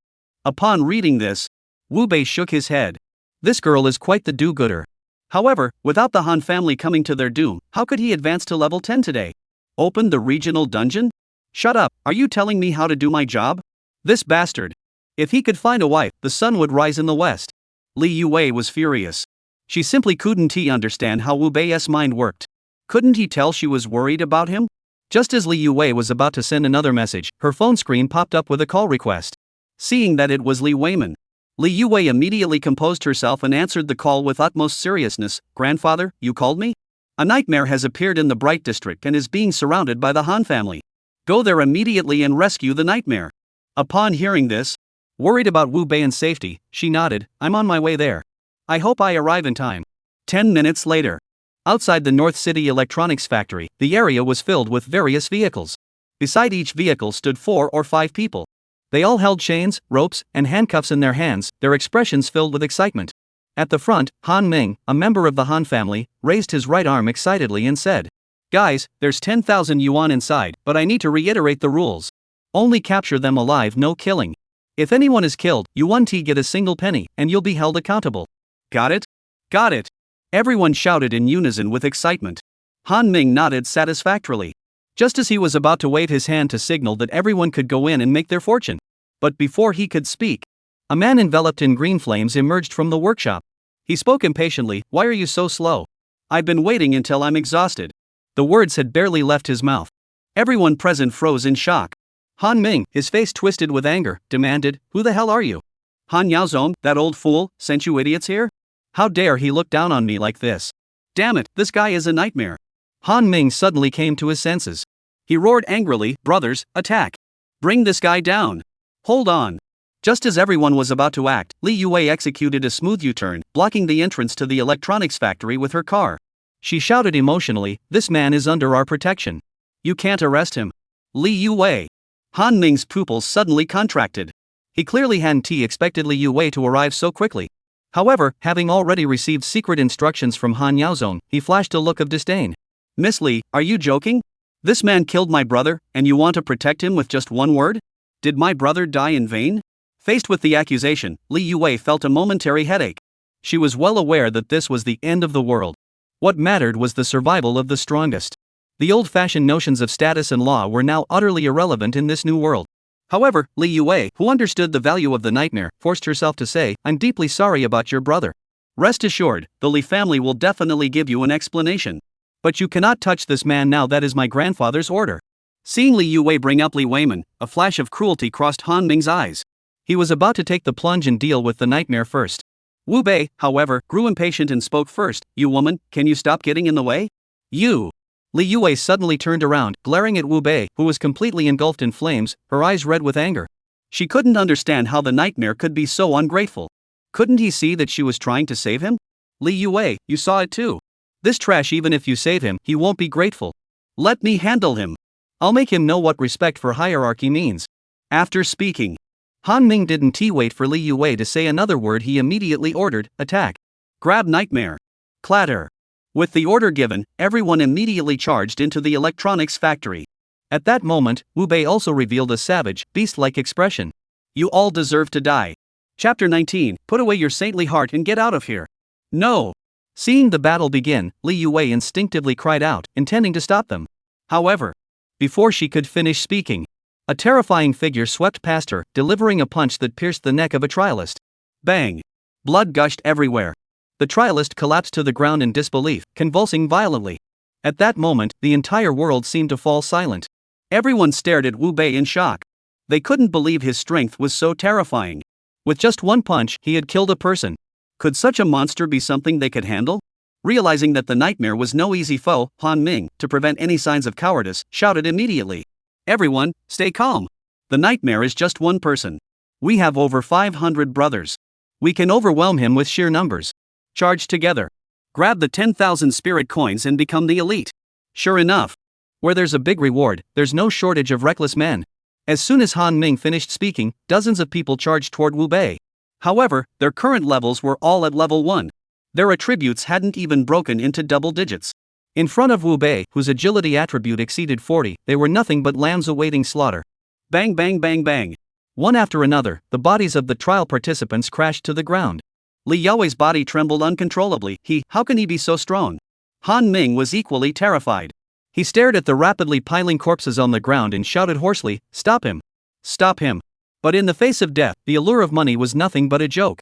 Upon reading this, Wu Bei shook his head. This girl is quite the do-gooder. However, without the Han family coming to their doom, how could he advance to level 10 today? Open the regional dungeon? Shut up, are you telling me how to do my job? This bastard. If he could find a wife, the sun would rise in the west. Li Yuwei was furious. She simply couldn't understand how Wu Bei's mind worked. Couldn't he tell she was worried about him? Just as Li Yuwei was about to send another message, her phone screen popped up with a call request. Seeing that it was Li Weiman, Li Yuwei immediately composed herself and answered the call with utmost seriousness. "Grandfather, you called me? A nightmare has appeared in the Bright District and is being surrounded by the Han family. Go there immediately and rescue the nightmare." Upon hearing this, worried about Wu Bei's safety, she nodded, "I'm on my way there. I hope I arrive in time." 10 minutes later, outside the North City Electronics Factory, the area was filled with various vehicles. Beside each vehicle stood 4 or 5 people. They all held chains, ropes, and handcuffs in their hands, their expressions filled with excitement. At the front, Han Ming, a member of the Han family, raised his right arm excitedly and said, "Guys, there's 10,000 yuan inside, but I need to reiterate the rules. Only capture them alive, no killing. If anyone is killed, you won't get a single penny, and you'll be held accountable. Got it? Got it. Everyone shouted in unison with excitement. Han Ming nodded satisfactorily, just as he was about to wave his hand to signal that everyone could go in and make their fortune. But before he could speak, a man enveloped in green flames emerged from the workshop. He spoke impatiently, "Why are you so slow? I've been waiting until I'm exhausted." The words had barely left his mouth. Everyone present froze in shock. Han Ming, his face twisted with anger, demanded, "Who the hell are you? Han Yaozong, that old fool, sent you idiots here? How dare he look down on me like this? Damn it, this guy is a nightmare." Han Ming suddenly came to his senses. He roared angrily, "Brothers, attack! Bring this guy down! Hold on!" Just as everyone was about to act, Li Yue executed a smooth U-turn, blocking the entrance to the electronics factory with her car. She shouted emotionally, "This man is under our protection. You can't arrest him." Li Yue. Han Ming's pupils suddenly contracted. He clearly hadn't expected Li Yue to arrive so quickly. However, having already received secret instructions from Han Yaozong, he flashed a look of disdain. "Miss Li, are you joking? This man killed my brother, and you want to protect him with just one word? Did my brother die in vain?" Faced with the accusation, Li Yue felt a momentary headache. She was well aware that this was the end of the world. What mattered was the survival of the strongest. The old-fashioned notions of status and law were now utterly irrelevant in this new world. However, Li Yue, who understood the value of the nightmare, forced herself to say, "I'm deeply sorry about your brother. Rest assured, the Li family will definitely give you an explanation. But you cannot touch this man now, that is my grandfather's order." Seeing Li Yue bring up Li Weiman, a flash of cruelty crossed Han Ming's eyes. He was about to take the plunge and deal with the nightmare first. Wu Bei, however, grew impatient and spoke first. "You woman, can you stop getting in the way? You!" Li Yue suddenly turned around, glaring at Wu Bei, who was completely engulfed in flames, her eyes red with anger. She couldn't understand how the nightmare could be so ungrateful. Couldn't he see that she was trying to save him? "Li Yue, you saw it too. This trash, even if you save him, he won't be grateful. Let me handle him. I'll make him know what respect for hierarchy means." After speaking, Han Ming didn't wait for Li Yue to say another word. He immediately ordered, "Attack! Grab nightmare!" Clatter! With the order given, everyone immediately charged into the electronics factory. At that moment, Wu Bei also revealed a savage, beast-like expression. "You all deserve to die." Chapter 19, Put away your saintly heart and get out of here. No! Seeing the battle begin, Li Yue instinctively cried out, intending to stop them. However, before she could finish speaking, a terrifying figure swept past her, delivering a punch that pierced the neck of a trialist. Bang! Blood gushed everywhere. The trialist collapsed to the ground in disbelief, convulsing violently. At that moment, the entire world seemed to fall silent. Everyone stared at Wu Bei in shock. They couldn't believe his strength was so terrifying. With just one punch, he had killed a person. Could such a monster be something they could handle? Realizing that the nightmare was no easy foe, Han Ming, to prevent any signs of cowardice, shouted immediately. "Everyone, stay calm. The nightmare is just one person. We have over 500 brothers. We can overwhelm him with sheer numbers. Charge together. Grab the 10,000 spirit coins and become the elite." Sure enough, where there's a big reward, there's no shortage of reckless men. As soon as Han Ming finished speaking, dozens of people charged toward Wu Bei. However, their current levels were all at level 1. Their attributes hadn't even broken into double digits. In front of Wu Bei, whose agility attribute exceeded 40, they were nothing but lambs awaiting slaughter. Bang bang bang bang. One after another, the bodies of the trial participants crashed to the ground. Li Yue's body trembled uncontrollably. How can he be so strong? Han Ming was equally terrified. He stared at the rapidly piling corpses on the ground and shouted hoarsely, "Stop him! Stop him!" But in the face of death, the allure of money was nothing but a joke.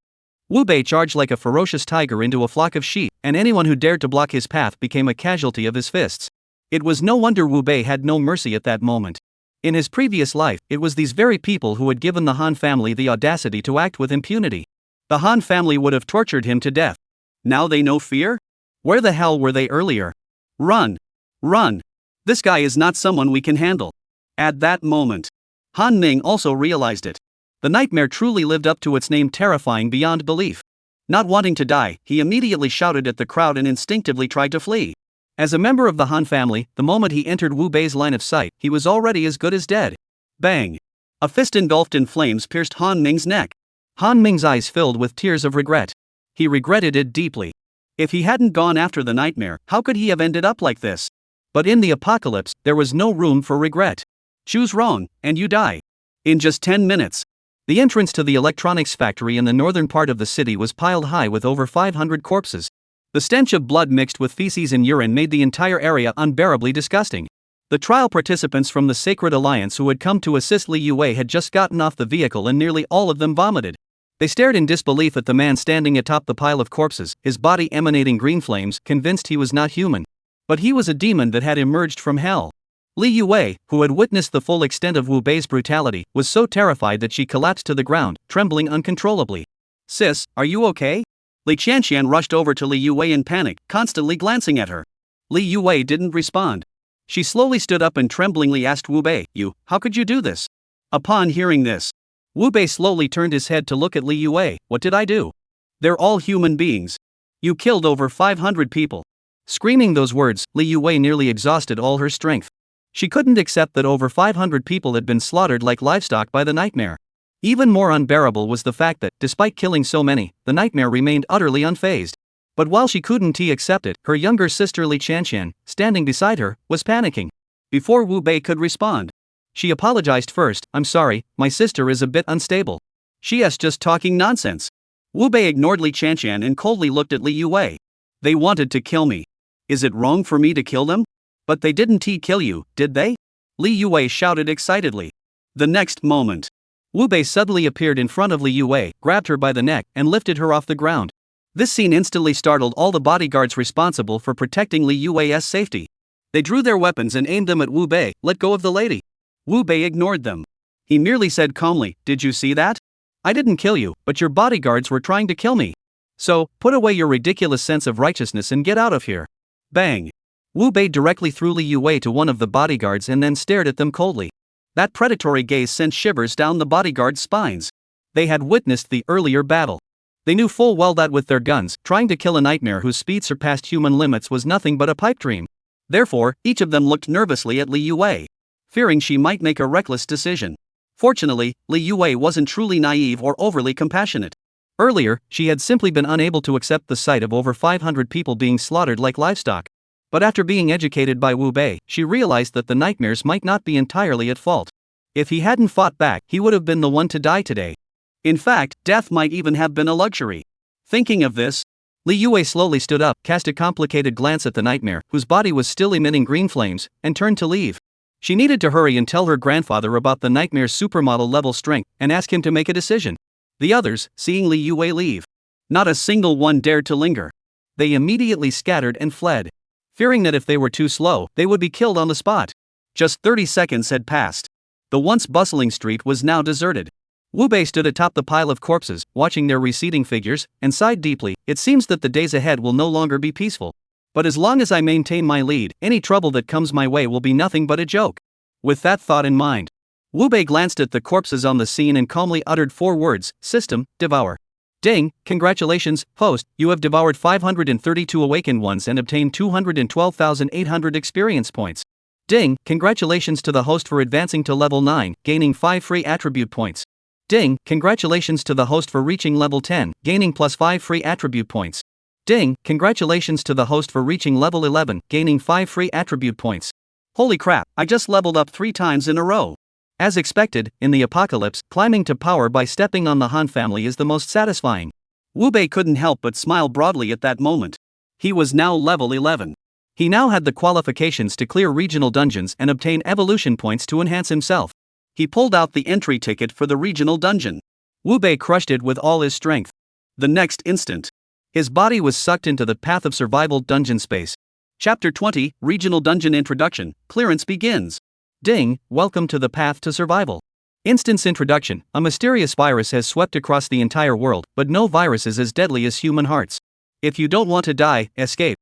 Wu Bei charged like a ferocious tiger into a flock of sheep, and anyone who dared to block his path became a casualty of his fists. It was no wonder Wu Bei had no mercy at that moment. In his previous life, it was these very people who had given the Han family the audacity to act with impunity. The Han family would have tortured him to death. Now they know fear? Where the hell were they earlier? Run! Run! This guy is not someone we can handle. At that moment, Han Ming also realized it. The nightmare truly lived up to its name, terrifying beyond belief. Not wanting to die, he immediately shouted at the crowd and instinctively tried to flee. As a member of the Han family, the moment he entered Wu Bei's line of sight, he was already as good as dead. Bang! A fist engulfed in flames pierced Han Ming's neck. Han Ming's eyes filled with tears of regret. He regretted it deeply. If he hadn't gone after the nightmare, how could he have ended up like this? But in the apocalypse, there was no room for regret. Choose wrong, and you die. In just 10 minutes. The entrance to the electronics factory in the northern part of the city was piled high with over 500 corpses. The stench of blood mixed with feces and urine made the entire area unbearably disgusting. The trial participants from the Sacred Alliance who had come to assist Li Yue had just gotten off the vehicle and nearly all of them vomited. They stared in disbelief at the man standing atop the pile of corpses, his body emanating green flames, convinced he was not human. But he was a demon that had emerged from hell. Li Yue, who had witnessed the full extent of Wu Bei's brutality, was so terrified that she collapsed to the ground, trembling uncontrollably. "Sis, are you okay?" Li Qianqian rushed over to Li Yue in panic, constantly glancing at her. Li Yue didn't respond. She slowly stood up and tremblingly asked Wu Bei, how could you do this?" Upon hearing this, Wu Bei slowly turned his head to look at Li Yue. "What did I do? They're all human beings. You killed over 500 people." Screaming those words, Li Yue nearly exhausted all her strength. She couldn't accept that over 500 people had been slaughtered like livestock by the nightmare. Even more unbearable was the fact that, despite killing so many, the nightmare remained utterly unfazed. But while she couldn't accept it, her younger sister Li Qianqian, standing beside her, was panicking. Before Wu Bei could respond, she apologized first. "I'm sorry, my sister is a bit unstable. She's just talking nonsense." Wu Bei ignored Li Qianqian and coldly looked at Li Yue. "They wanted to kill me. Is it wrong for me to kill them?" "But they didn't kill you, did they?" Li Yue shouted excitedly. The next moment, Wu Bei suddenly appeared in front of Li Yue, grabbed her by the neck, and lifted her off the ground. This scene instantly startled all the bodyguards responsible for protecting Li Yue's safety. They drew their weapons and aimed them at Wu Bei. "Let go of the lady." Wu Bei ignored them. He merely said calmly, "Did you see that? I didn't kill you, but your bodyguards were trying to kill me. So, put away your ridiculous sense of righteousness and get out of here." Bang! Wu Bei directly threw Li Yue to one of the bodyguards and then stared at them coldly. That predatory gaze sent shivers down the bodyguards' spines. They had witnessed the earlier battle. They knew full well that with their guns, trying to kill a nightmare whose speed surpassed human limits was nothing but a pipe dream. Therefore, each of them looked nervously at Li Yue, fearing she might make a reckless decision. Fortunately, Li Yue wasn't truly naive or overly compassionate. Earlier, she had simply been unable to accept the sight of over 500 people being slaughtered like livestock. But after being educated by Wu Bei, she realized that the nightmares might not be entirely at fault. If he hadn't fought back, he would have been the one to die today. In fact, death might even have been a luxury. Thinking of this, Li Yue slowly stood up, cast a complicated glance at the nightmare, whose body was still emitting green flames, and turned to leave. She needed to hurry and tell her grandfather about the nightmare's supermodel level strength, and ask him to make a decision. The others, seeing Li Yue leave, not a single one dared to linger. They immediately scattered and fled, fearing that if they were too slow, they would be killed on the spot. Just 30 seconds had passed. The once bustling street was now deserted. Wu Bei stood atop the pile of corpses, watching their receding figures, and sighed deeply. "It seems that the days ahead will no longer be peaceful. But as long as I maintain my lead, any trouble that comes my way will be nothing but a joke." With that thought in mind, Wu Bei glanced at the corpses on the scene and calmly uttered 4 words: "System, devour." "Ding, congratulations, host, you have devoured 532 awakened ones and obtained 212,800 experience points. Ding, congratulations to the host for advancing to level 9, gaining 5 free attribute points. Ding, congratulations to the host for reaching level 10, gaining plus 5 free attribute points. Ding, congratulations to the host for reaching level 11, gaining 5 free attribute points." Holy crap, I just leveled up 3 times in a row. As expected, in the apocalypse, climbing to power by stepping on the Han family is the most satisfying. Wu Bei couldn't help but smile broadly at that moment. He was now level 11. He now had the qualifications to clear regional dungeons and obtain evolution points to enhance himself. He pulled out the entry ticket for the regional dungeon. Wu Bei crushed it with all his strength. The next instant, his body was sucked into the Path of Survival dungeon space. Chapter 20, Regional Dungeon Introduction, Clearance begins. Ding, welcome to the Path to Survival. Instance Introduction: a mysterious virus has swept across the entire world, but no virus is as deadly as human hearts. If you don't want to die, escape.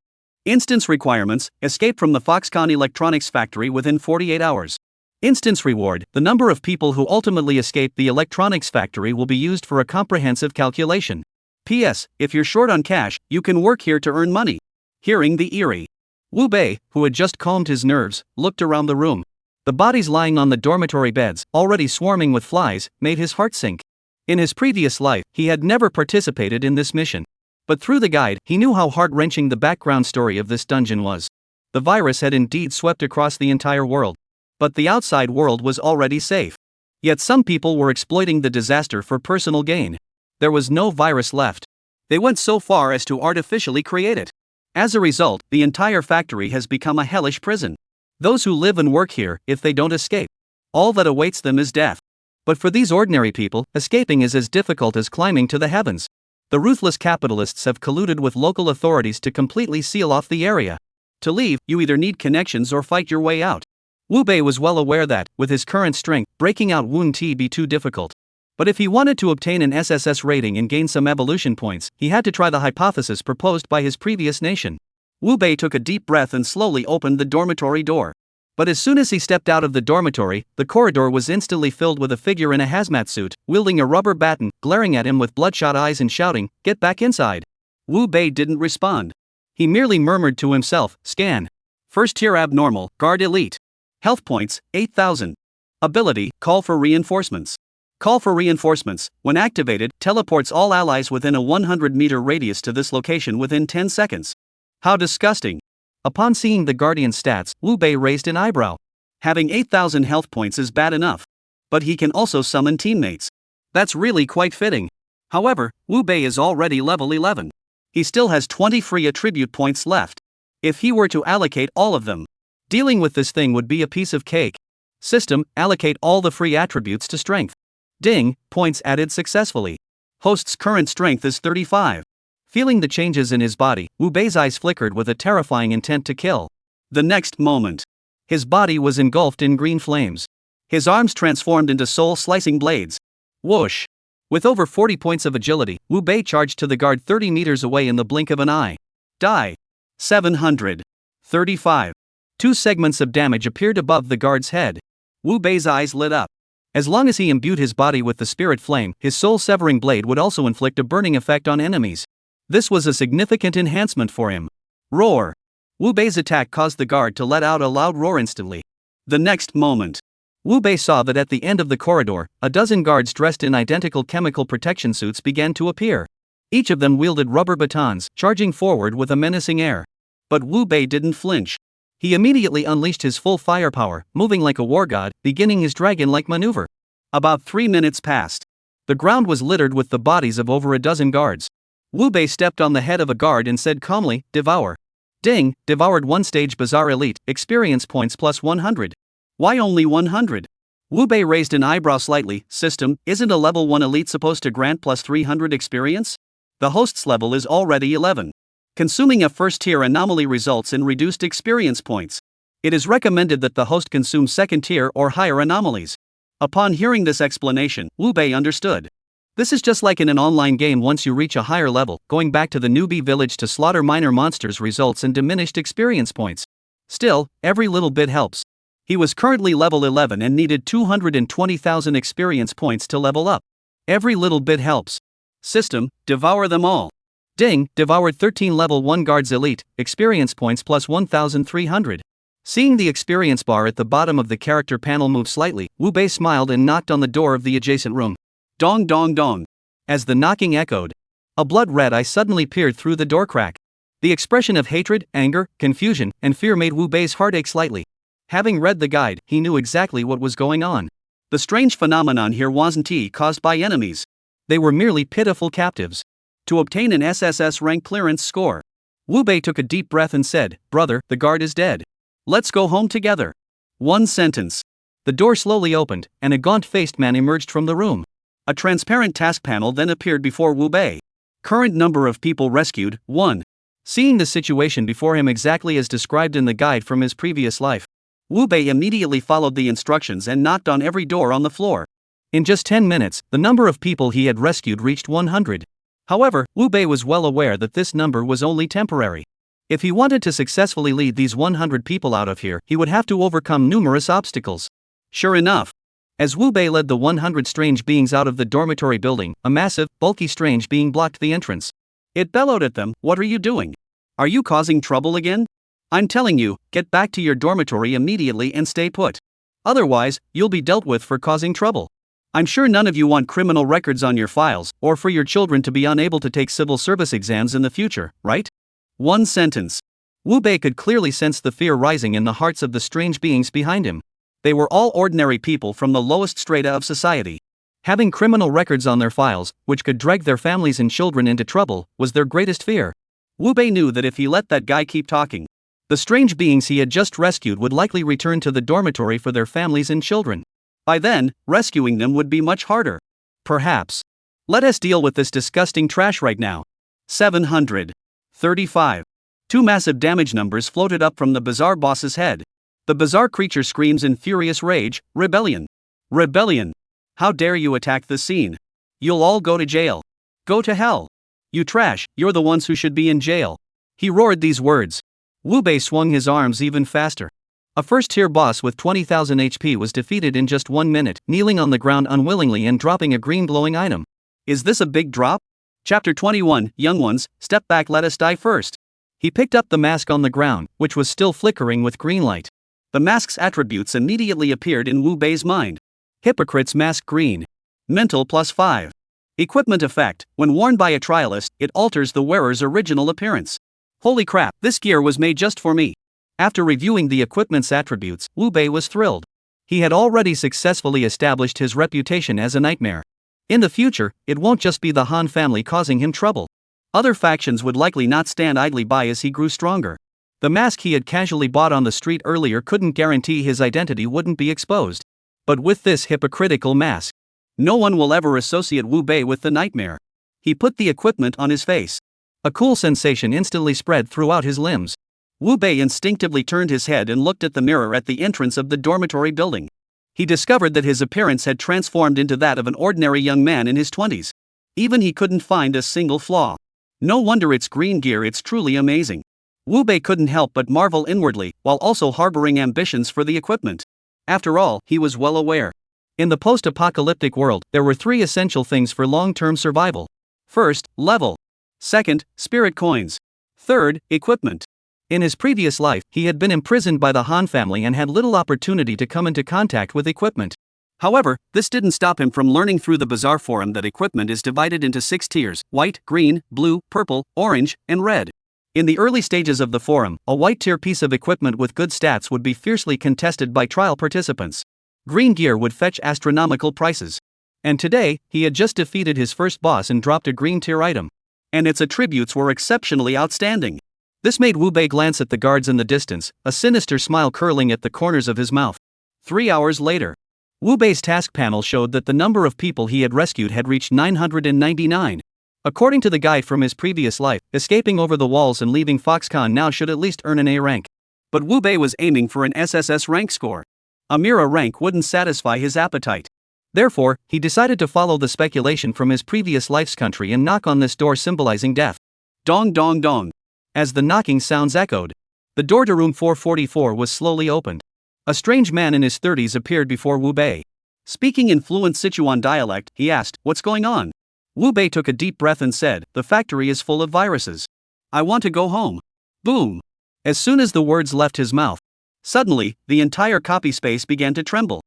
Instance Requirements: escape from the Foxconn Electronics factory within 48 hours. Instance Reward: the number of people who ultimately escape the electronics factory will be used for a comprehensive calculation. P.S. If you're short on cash, you can work here to earn money. Hearing the eerie, Wu Bei, who had just calmed his nerves, looked around the room. The bodies lying on the dormitory beds, already swarming with flies, made his heart sink. In his previous life, he had never participated in this mission. But through the guide, he knew how heart-wrenching the background story of this dungeon was. The virus had indeed swept across the entire world. But the outside world was already safe. Yet some people were exploiting the disaster for personal gain. There was no virus left. They went so far as to artificially create it. As a result, the entire factory has become a hellish prison. Those who live and work here, if they don't escape, all that awaits them is death. But for these ordinary people, escaping is as difficult as climbing to the heavens. The ruthless capitalists have colluded with local authorities to completely seal off the area. To leave, you either need connections or fight your way out. Wu Bei was well aware that, with his current strength, breaking out wouldn't be too difficult. But if he wanted to obtain an SSS rating and gain some evolution points, he had to try the hypothesis proposed by his previous nation. Wu Bei took a deep breath and slowly opened the dormitory door. But as soon as he stepped out of the dormitory, the corridor was instantly filled with a figure in a hazmat suit, wielding a rubber baton, glaring at him with bloodshot eyes and shouting, "Get back inside!" Wu Bei didn't respond. He merely murmured to himself, "Scan. First tier abnormal, guard elite. Health points, 8,000. Ability, call for reinforcements. Call for reinforcements, when activated, teleports all allies within a 100-meter radius to this location within 10 seconds. How disgusting." Upon seeing the Guardian stats, Wu Bei raised an eyebrow. Having 8,000 health points is bad enough. But he can also summon teammates. That's really quite fitting. However, Wu Bei is already level 11. He still has 20 free attribute points left. If he were to allocate all of them, dealing with this thing would be a piece of cake. System, allocate all the free attributes to strength. Ding, points added successfully. Host's current strength is 35. Feeling the changes in his body, Wu Bei's eyes flickered with a terrifying intent to kill. The next moment, his body was engulfed in green flames. His arms transformed into soul-slicing blades. Whoosh! With over 40 points of agility, Wu Bei charged to the guard 30 meters away in the blink of an eye. Die! 735. 2 segments of damage appeared above the guard's head. Wu Bei's eyes lit up. As long as he imbued his body with the spirit flame, his soul-severing blade would also inflict a burning effect on enemies. This was a significant enhancement for him. Roar! Wu Bei's attack caused the guard to let out a loud roar instantly. The next moment, Wu Bei saw that at the end of the corridor, a dozen guards dressed in identical chemical protection suits began to appear. Each of them wielded rubber batons, charging forward with a menacing air. But Wu Bei didn't flinch. He immediately unleashed his full firepower, moving like a war god, beginning his dragon-like maneuver. About 3 minutes passed. The ground was littered with the bodies of over a dozen guards. Wu Bei stepped on the head of a guard and said calmly, "Devour." Ding, devoured 1 stage Bazaar Elite, experience points plus 100. Why only 100? Wu Bei raised an eyebrow slightly. System, isn't a level 1 elite supposed to grant plus 300 experience? The host's level is already 11. Consuming a first-tier anomaly results in reduced experience points. It is recommended that the host consume second-tier or higher anomalies. Upon hearing this explanation, Wu Bei understood. This is just like in an online game. Once you reach a higher level, going back to the newbie village to slaughter minor monsters results in diminished experience points. Still, every little bit helps. He was currently level 11 and needed 220,000 experience points to level up. Every little bit helps. System, devour them all. Ding, devoured 13 level 1 guards elite, experience points plus 1,300. Seeing the experience bar at the bottom of the character panel move slightly, Wu Bei smiled and knocked on the door of the adjacent room. Dong dong dong. As the knocking echoed, a blood red eye suddenly peered through the door crack. The expression of hatred, anger, confusion, and fear made Wu Bei's heart ache slightly. Having read the guide, he knew exactly what was going on. The strange phenomenon here wasn't caused by enemies. They were merely pitiful captives. To obtain an SSS-rank clearance score, Wu Bei took a deep breath and said, "Brother, the guard is dead. Let's go home together." One sentence. The door slowly opened, and a gaunt-faced man emerged from the room. A transparent task panel then appeared before Wu Bei. Current number of people rescued, 1. Seeing the situation before him exactly as described in the guide from his previous life, Wu Bei immediately followed the instructions and knocked on every door on the floor. In just 10 minutes, the number of people he had rescued reached 100. However, Wu Bei was well aware that this number was only temporary. If he wanted to successfully lead these 100 people out of here, he would have to overcome numerous obstacles. Sure enough, as Wu Bei led the 100 strange beings out of the dormitory building, a massive, bulky strange being blocked the entrance. It bellowed at them, "What are you doing? Are you causing trouble again? I'm telling you, get back to your dormitory immediately and stay put. Otherwise, you'll be dealt with for causing trouble. I'm sure none of you want criminal records on your files, or for your children to be unable to take civil service exams in the future, right?" One sentence. Wu Bei could clearly sense the fear rising in the hearts of the strange beings behind him. They were all ordinary people from the lowest strata of society. Having criminal records on their files, which could drag their families and children into trouble, was their greatest fear. Wu Bei knew that if he let that guy keep talking, the strange beings he had just rescued would likely return to the dormitory for their families and children. By then, rescuing them would be much harder. Perhaps. Let us deal with this disgusting trash right now. 735. Two massive damage numbers floated up from the bizarre boss's head. The bizarre creature screams in furious rage, "Rebellion! Rebellion! How dare you attack the scene? You'll all go to jail. Go to hell. You trash, you're the ones who should be in jail." He roared these words. Wu Bei swung his arms even faster. A first-tier boss with 20,000 HP was defeated in just 1 minute, kneeling on the ground unwillingly and dropping a green glowing item. Is this a big drop? Chapter 21, Young ones, step back, let us die first. He picked up the mask on the ground, which was still flickering with green light. The mask's attributes immediately appeared in Wu Bei's mind. Hypocrite's mask green. Mental +5. Equipment effect: when worn by a trialist, it alters the wearer's original appearance. Holy crap, this gear was made just for me. After reviewing the equipment's attributes, Wu Bei was thrilled. He had already successfully established his reputation as a nightmare. In the future, it won't just be the Han family causing him trouble. Other factions would likely not stand idly by as he grew stronger. The mask he had casually bought on the street earlier couldn't guarantee his identity wouldn't be exposed. But with this hypocritical mask, no one will ever associate Wu Bei with the nightmare. He put the equipment on his face. A cool sensation instantly spread throughout his limbs. Wu Bei instinctively turned his head and looked at the mirror at the entrance of the dormitory building. He discovered that his appearance had transformed into that of an ordinary young man in his 20s. Even he couldn't find a single flaw. No wonder it's green gear, it's truly amazing. Wu Bei couldn't help but marvel inwardly, while also harboring ambitions for the equipment. After all, he was well aware. In the post-apocalyptic world, there were 3 essential things for long-term survival. First, level. Second, spirit coins. Third, equipment. In his previous life, he had been imprisoned by the Han family and had little opportunity to come into contact with equipment. However, this didn't stop him from learning through the bizarre forum that equipment is divided into 6 tiers: white, green, blue, purple, orange, and red. In the early stages of the forum, a white-tier piece of equipment with good stats would be fiercely contested by trial participants. Green gear would fetch astronomical prices. And today, he had just defeated his first boss and dropped a green-tier item. And its attributes were exceptionally outstanding. This made Wu Bei glance at the guards in the distance, a sinister smile curling at the corners of his mouth. 3 hours later, Wu Bei's task panel showed that the number of people he had rescued had reached 999. According to the guide from his previous life, escaping over the walls and leaving Foxconn now should at least earn an A rank. But Wu Bei was aiming for an SSS rank score. A mere A rank wouldn't satisfy his appetite. Therefore, he decided to follow the speculation from his previous life's country and knock on this door symbolizing death. Dong dong dong. As the knocking sounds echoed, the door to room 444 was slowly opened. A strange man in his 30s appeared before Wu Bei. Speaking in fluent Sichuan dialect, he asked, "What's going on?" Wu Bei took a deep breath and said, "The factory is full of viruses. I want to go home." Boom! As soon as the words left his mouth, suddenly, the entire copy space began to tremble.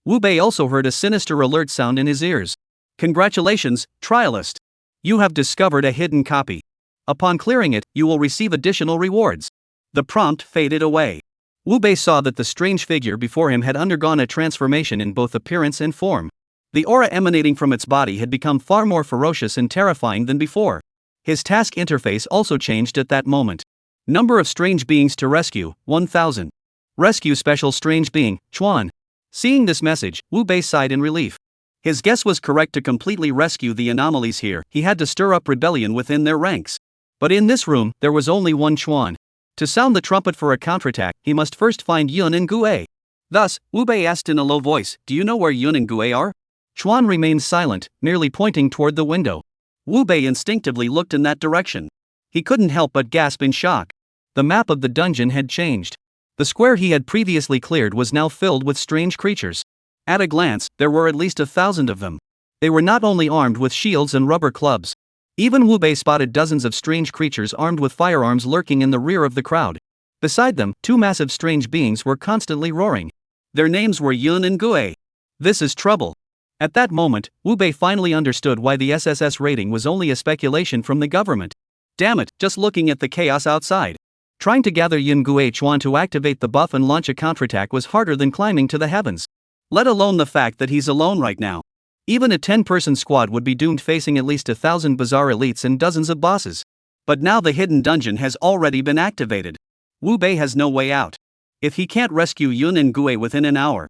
Wu Bei also heard a sinister alert sound in his ears. "Congratulations, trialist. You have discovered a hidden copy. Upon clearing it, you will receive additional rewards." The prompt faded away. Wu Bei saw that the strange figure before him had undergone a transformation in both appearance and form. The aura emanating from its body had become far more ferocious and terrifying than before. His task interface also changed at that moment. Number of strange beings to rescue, 1000. Rescue special strange being, Chuan. Seeing this message, Wu Bei sighed in relief. His guess was correct. To completely rescue the anomalies here, he had to stir up rebellion within their ranks. But in this room, there was only one Chuan. To sound the trumpet for a counterattack, he must first find Yun and Gue. Thus, Wu Bei asked in a low voice, "Do you know where Yun and Gue are?" Chuan remained silent, merely pointing toward the window. Wu Bei instinctively looked in that direction. He couldn't help but gasp in shock. The map of the dungeon had changed. The square he had previously cleared was now filled with strange creatures. At a glance, there were at least 1,000 of them. They were not only armed with shields and rubber clubs. Even Wu Bei spotted dozens of strange creatures armed with firearms lurking in the rear of the crowd. Beside them, 2 massive strange beings were constantly roaring. Their names were Yun and Gue. This is trouble. At that moment, Wu Bei finally understood why the SSS rating was only a speculation from the government. Damn it, just looking at the chaos outside, Trying to gather Yun Gue Chuan to activate the buff and launch a counterattack was harder than climbing to the heavens. Let alone the fact that he's alone right now. Even a 10-person squad would be doomed facing at least 1,000 bizarre elites and dozens of bosses. But now the hidden dungeon has already been activated. Wu Bei has no way out. If he can't rescue Yun and Gue within an hour,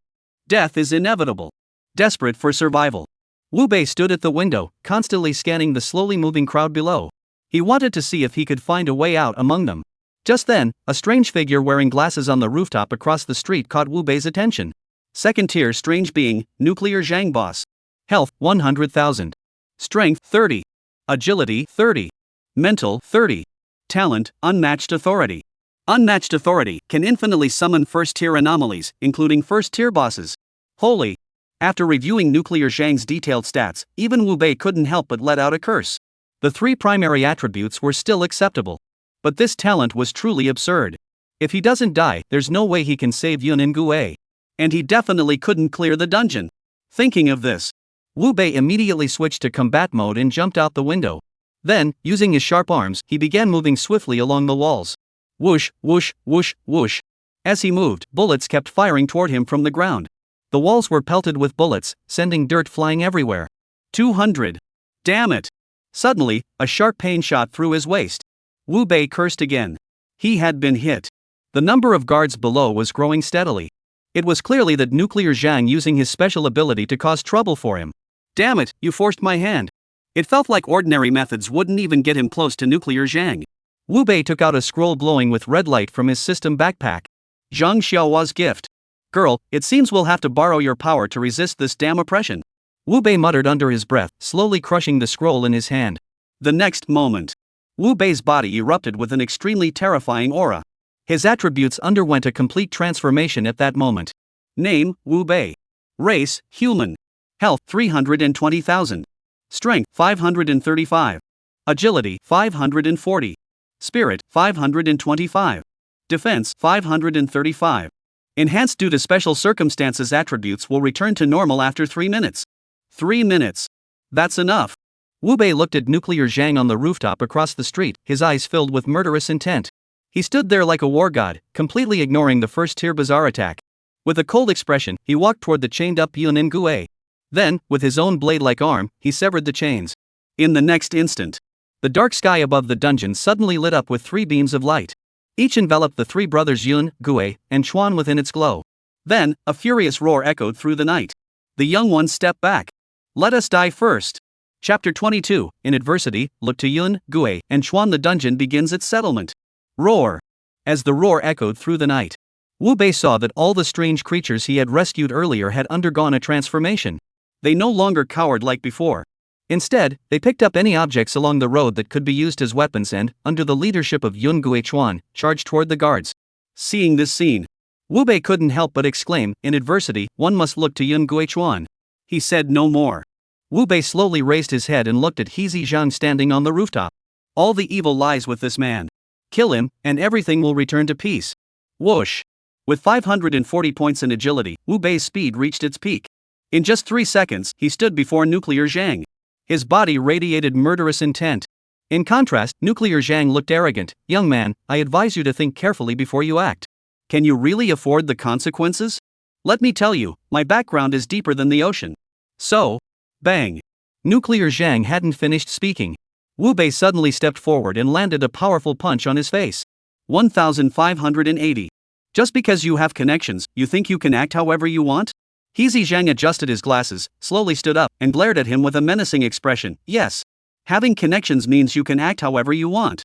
death is inevitable. Desperate for survival, Wu Bei stood at the window, constantly scanning the slowly moving crowd below. He wanted to see if he could find a way out among them. Just then, a strange figure wearing glasses on the rooftop across the street caught Wu Bei's attention. Second tier strange being, nuclear Zhang boss. Health, 100,000. Strength, 30. Agility, 30. Mental, 30. Talent, unmatched authority. Unmatched authority can infinitely summon first-tier anomalies, including first-tier bosses. Holy! After reviewing nuclear Zhang's detailed stats, even Wu Bei couldn't help but let out a curse. The three primary attributes were still acceptable. But this talent was truly absurd. If he doesn't die, there's no way he can save Yun and Gue. And he definitely couldn't clear the dungeon. Thinking of this, Wu Bei immediately switched to combat mode and jumped out the window. Then, using his sharp arms, he began moving swiftly along the walls. Whoosh, whoosh, whoosh, whoosh. As he moved, bullets kept firing toward him from the ground. The walls were pelted with bullets, sending dirt flying everywhere. 200. Damn it! Suddenly, a sharp pain shot through his waist. Wu Bei cursed again. He had been hit. The number of guards below was growing steadily. It was clearly that nuclear Zhang using his special ability to cause trouble for him. Damn it, you forced my hand. It felt like ordinary methods wouldn't even get him close to nuclear Zhang. Wu Bei took out a scroll glowing with red light from his system backpack. Zhang Xiaohua's gift. Girl, it seems we'll have to borrow your power to resist this damn oppression. Wu Bei muttered under his breath, slowly crushing the scroll in his hand. The next moment, Wu Bei's body erupted with an extremely terrifying aura. His attributes underwent a complete transformation at that moment. Name, Wu Bei. Race, human. Health, 320,000. Strength, 535. Agility, 540. Spirit, 525. Defense, 535. Enhanced due to special circumstances attributes will return to normal after 3 minutes. 3 minutes. That's enough. Wu Bei looked at nuclear Zhang on the rooftop across the street, his eyes filled with murderous intent. He stood there like a war god, completely ignoring the first-tier bizarre attack. With a cold expression, he walked toward the chained-up Yun and Gue. Then, with his own blade-like arm, he severed the chains. In the next instant, the dark sky above the dungeon suddenly lit up with 3 beams of light. Each enveloped the 3 brothers Yun, Gue, and Chuan within its glow. Then, a furious roar echoed through the night. The young ones stepped back. Let us die first. Chapter 22, in adversity, look to Yun, Gue, and Chuan. The dungeon begins its settlement. Roar. As the roar echoed through the night, Wu Bei saw that all the strange creatures he had rescued earlier had undergone a transformation. They no longer cowered like before. Instead, they picked up any objects along the road that could be used as weapons and, under the leadership of Yun Gue Chuan, charged toward the guards. Seeing this scene, Wu Bei couldn't help but exclaim, in adversity, one must look to Yun Gue Chuan. He said no more. Wu Bei slowly raised his head and looked at Hezi Zhang standing on the rooftop. All the evil lies with this man. Kill him, and everything will return to peace. Whoosh! With 540 points in agility, Wu Bei's speed reached its peak. In just 3 seconds, he stood before nuclear Zhang. His body radiated murderous intent. In contrast, nuclear Zhang looked arrogant. Young man, I advise you to think carefully before you act. Can you really afford the consequences? Let me tell you, my background is deeper than the ocean. So, bang! Nuclear Zhang hadn't finished speaking. Wu Bei suddenly stepped forward and landed a powerful punch on his face. 1,580. Just because you have connections, you think you can act however you want? Hezi Zhang adjusted his glasses, slowly stood up, and glared at him with a menacing expression. Yes. Having connections means you can act however you want.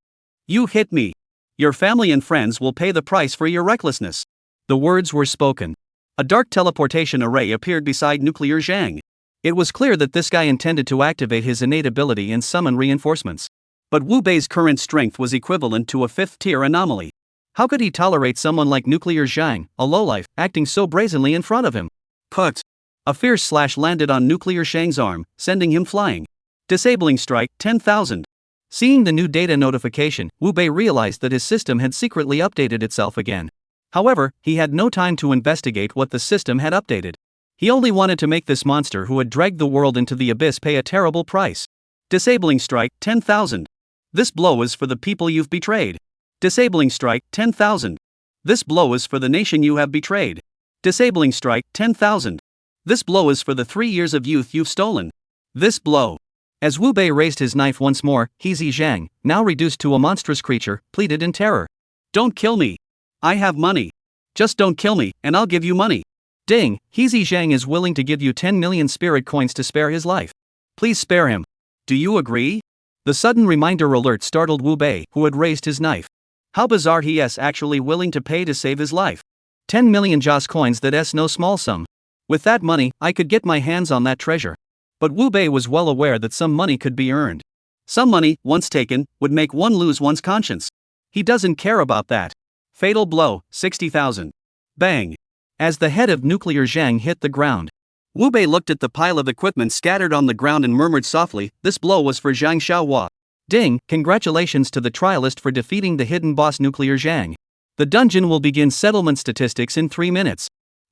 You hit me. Your family and friends will pay the price for your recklessness. The words were spoken. A dark teleportation array appeared beside nuclear Zhang. It was clear that this guy intended to activate his innate ability and summon reinforcements. But Wu Bei's current strength was equivalent to a 5th-tier anomaly. How could he tolerate someone like nuclear Zhang, a lowlife, acting so brazenly in front of him? Put! A fierce slash landed on nuclear Zhang's arm, sending him flying. Disabling strike, 10,000. Seeing the new data notification, Wu Bei realized that his system had secretly updated itself again. However, he had no time to investigate what the system had updated. He only wanted to make this monster who had dragged the world into the abyss pay a terrible price. Disabling strike, 10,000. This blow is for the people you've betrayed. Disabling strike, 10,000. This blow is for the nation you have betrayed. Disabling strike, 10,000. This blow is for the 3 years of youth you've stolen. This blow. As Wu Bei raised his knife once more, He Zhang, now reduced to a monstrous creature, pleaded in terror. Don't kill me. I have money. Just don't kill me, and I'll give you money. Ding, He Zhang is willing to give you 10 million spirit coins to spare his life. Please spare him. Do you agree? The sudden reminder alert startled Wu Bei, who had raised his knife. How bizarre, he is actually willing to pay to save his life. 10 million Joss coins, that's no small sum. With that money, I could get my hands on that treasure. But Wu Bei was well aware that some money could be earned. Some money, once taken, would make one lose one's conscience. He doesn't care about that. Fatal blow, 60,000. Bang. As the head of nuclear Zhang hit the ground, Wu Bei looked at the pile of equipment scattered on the ground and murmured softly, this blow was for Zhang Xiaohua. Ding, congratulations to the trialist for defeating the hidden boss nuclear Zhang. The dungeon will begin settlement statistics in 3 minutes.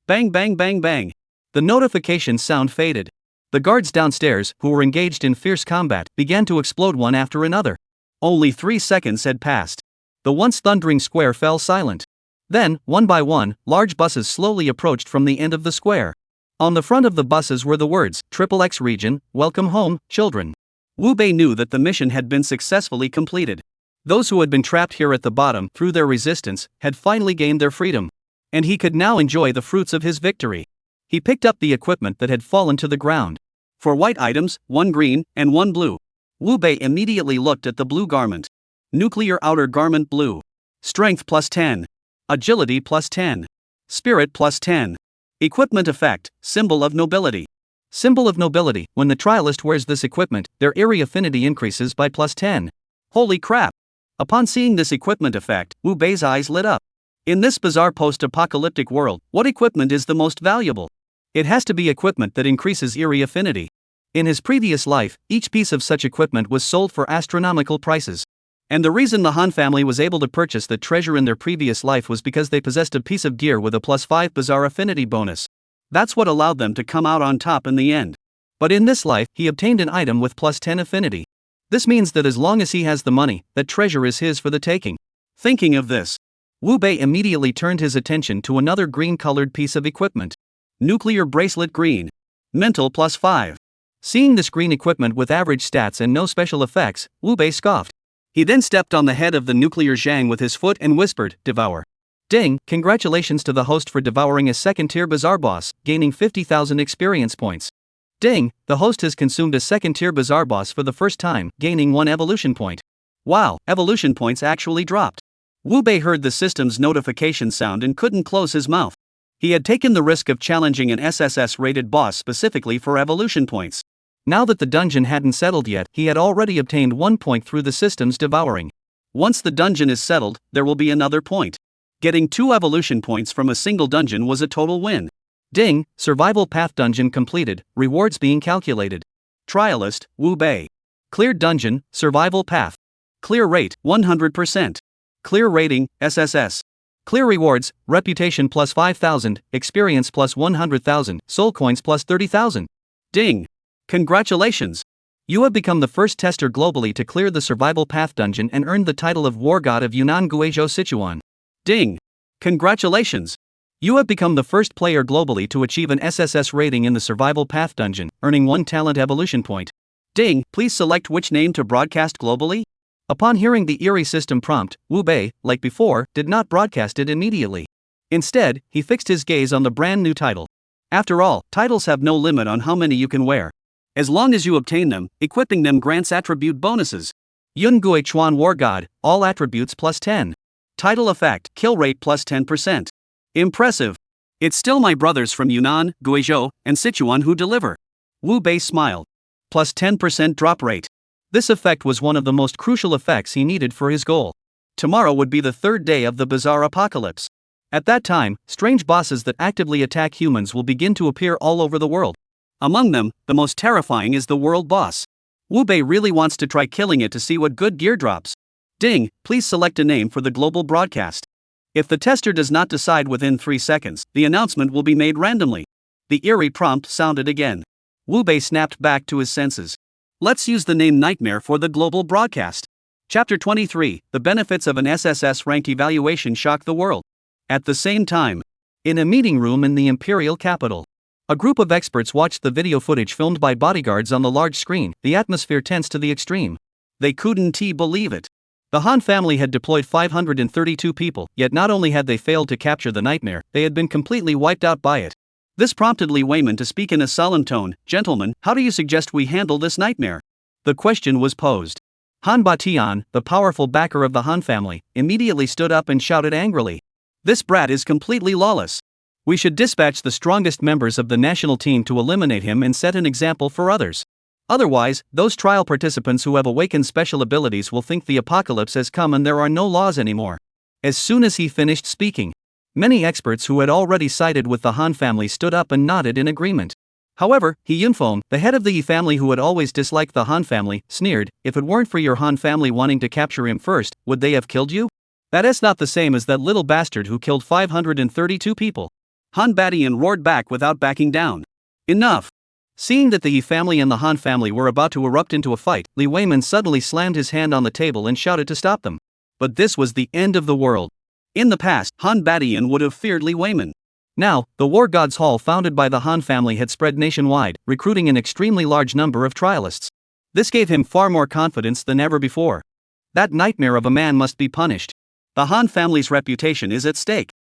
Bang bang bang bang. The notification sound faded. The guards downstairs, who were engaged in fierce combat, began to explode one after another. Only 3 seconds had passed. The once thundering square fell silent. Then, one by one, large buses slowly approached from the end of the square. On the front of the buses were the words, XXX region, welcome home, children. Wu Bei knew that the mission had been successfully completed. Those who had been trapped here at the bottom through their resistance had finally gained their freedom. And he could now enjoy the fruits of his victory. He picked up the equipment that had fallen to the ground. For white items, 1 green, and 1 blue. Wu Bei immediately looked at the blue garment. Nuclear outer garment blue. Strength plus 10. Agility plus 10. Spirit plus 10. Equipment effect, symbol of nobility. Symbol of nobility, when the trialist wears this equipment, their eerie affinity increases by plus 10. Holy crap! Upon seeing this equipment effect, Wu Bei's eyes lit up. In this bizarre post-apocalyptic world, what equipment is the most valuable? It has to be equipment that increases eerie affinity. In his previous life, each piece of such equipment was sold for astronomical prices. And the reason the Han family was able to purchase the treasure in their previous life was because they possessed a piece of gear with a plus 5 bizarre affinity bonus. That's what allowed them to come out on top in the end. But in this life, he obtained an item with plus 10 affinity. This means that as long as he has the money, that treasure is his for the taking. Thinking of this, Wu Bei immediately turned his attention to another green-colored piece of equipment. Nuclear bracelet green. Mental plus 5. Seeing this green equipment with average stats and no special effects, Wu Bei scoffed. He then stepped on the head of the nuclear Zhang with his foot and whispered, devour. Ding, congratulations to the host for devouring a second-tier bizarre boss, gaining 50,000 experience points. Ding, the host has consumed a second-tier bizarre boss for the first time, gaining 1 evolution point. Wow, evolution points actually dropped. Wu Bei heard the system's notification sound and couldn't close his mouth. He had taken the risk of challenging an SSS-rated boss specifically for evolution points. Now that the dungeon hadn't settled yet, he had already obtained 1 point through the system's devouring. Once the dungeon is settled, there will be another point. Getting 2 evolution points from a single dungeon was a total win. Ding, survival path dungeon completed, rewards being calculated. Trialist, Wu Bei. Cleared dungeon, survival path. Clear rate, 100%. Clear rating, SSS. Clear rewards, reputation plus 5,000, experience plus 100,000, soul coins plus 30,000. Ding. Congratulations. You have become the first tester globally to clear the survival path dungeon and earned the title of War God of Yunnan Guizhou Sichuan. Ding. Congratulations. You have become the first player globally to achieve an SSS rating in the survival path dungeon, earning 1 talent evolution point. Ding, please select which name to broadcast globally. Upon hearing the eerie system prompt, Wu Bei, like before, did not broadcast it immediately. Instead, he fixed his gaze on the brand new title. After all, titles have no limit on how many you can wear. As long as you obtain them, equipping them grants attribute bonuses. Yun Gui Chuan War God, all attributes plus 10. Title effect, kill rate plus 10%. Impressive. It's still my brothers from Yunnan, Guizhou, and Sichuan who deliver. Wu Bei smiled. Plus 10% drop rate. This effect was one of the most crucial effects he needed for his goal. Tomorrow would be the 3rd day of the bizarre apocalypse. At that time, strange bosses that actively attack humans will begin to appear all over the world. Among them, the most terrifying is the world boss. Wu Bei really wants to try killing it to see what good gear drops. Ding, please select a name for the global broadcast. If the tester does not decide within 3 seconds, the announcement will be made randomly. The eerie prompt sounded again. Wu Bei snapped back to his senses. Let's use the name Nightmare for the global broadcast. Chapter 23, The benefits of an SSS-rank evaluation shock the world. At the same time, in a meeting room in the imperial capital, a group of experts watched the video footage filmed by bodyguards on the large screen, the atmosphere tense to the extreme. They couldn't believe it. The Han family had deployed 532 people, yet not only had they failed to capture the nightmare, they had been completely wiped out by it. This prompted Li Weiman to speak in a solemn tone. "Gentlemen, how do you suggest we handle this nightmare?" The question was posed. Han Batian, the powerful backer of the Han family, immediately stood up and shouted angrily, "This brat is completely lawless. We should dispatch the strongest members of the national team to eliminate him and set an example for others. Otherwise, those trial participants who have awakened special abilities will think the apocalypse has come and there are no laws anymore." As soon as he finished speaking, many experts who had already sided with the Han family stood up and nodded in agreement. However, He Yunfeng, the head of the Yi family who had always disliked the Han family, sneered, "If it weren't for your Han family wanting to capture him first, would they have killed you? That is not the same as that little bastard who killed 532 people. Han Batian roared back without backing down. "Enough!" Seeing that the Yi family and the Han family were about to erupt into a fight, Li Weiman suddenly slammed his hand on the table and shouted to stop them. But this was the end of the world. In the past, Han Batian would have feared Li Weiman. Now, the War Gods Hall founded by the Han family had spread nationwide, recruiting an extremely large number of trialists. This gave him far more confidence than ever before. That nightmare of a man must be punished. The Han family's reputation is at stake.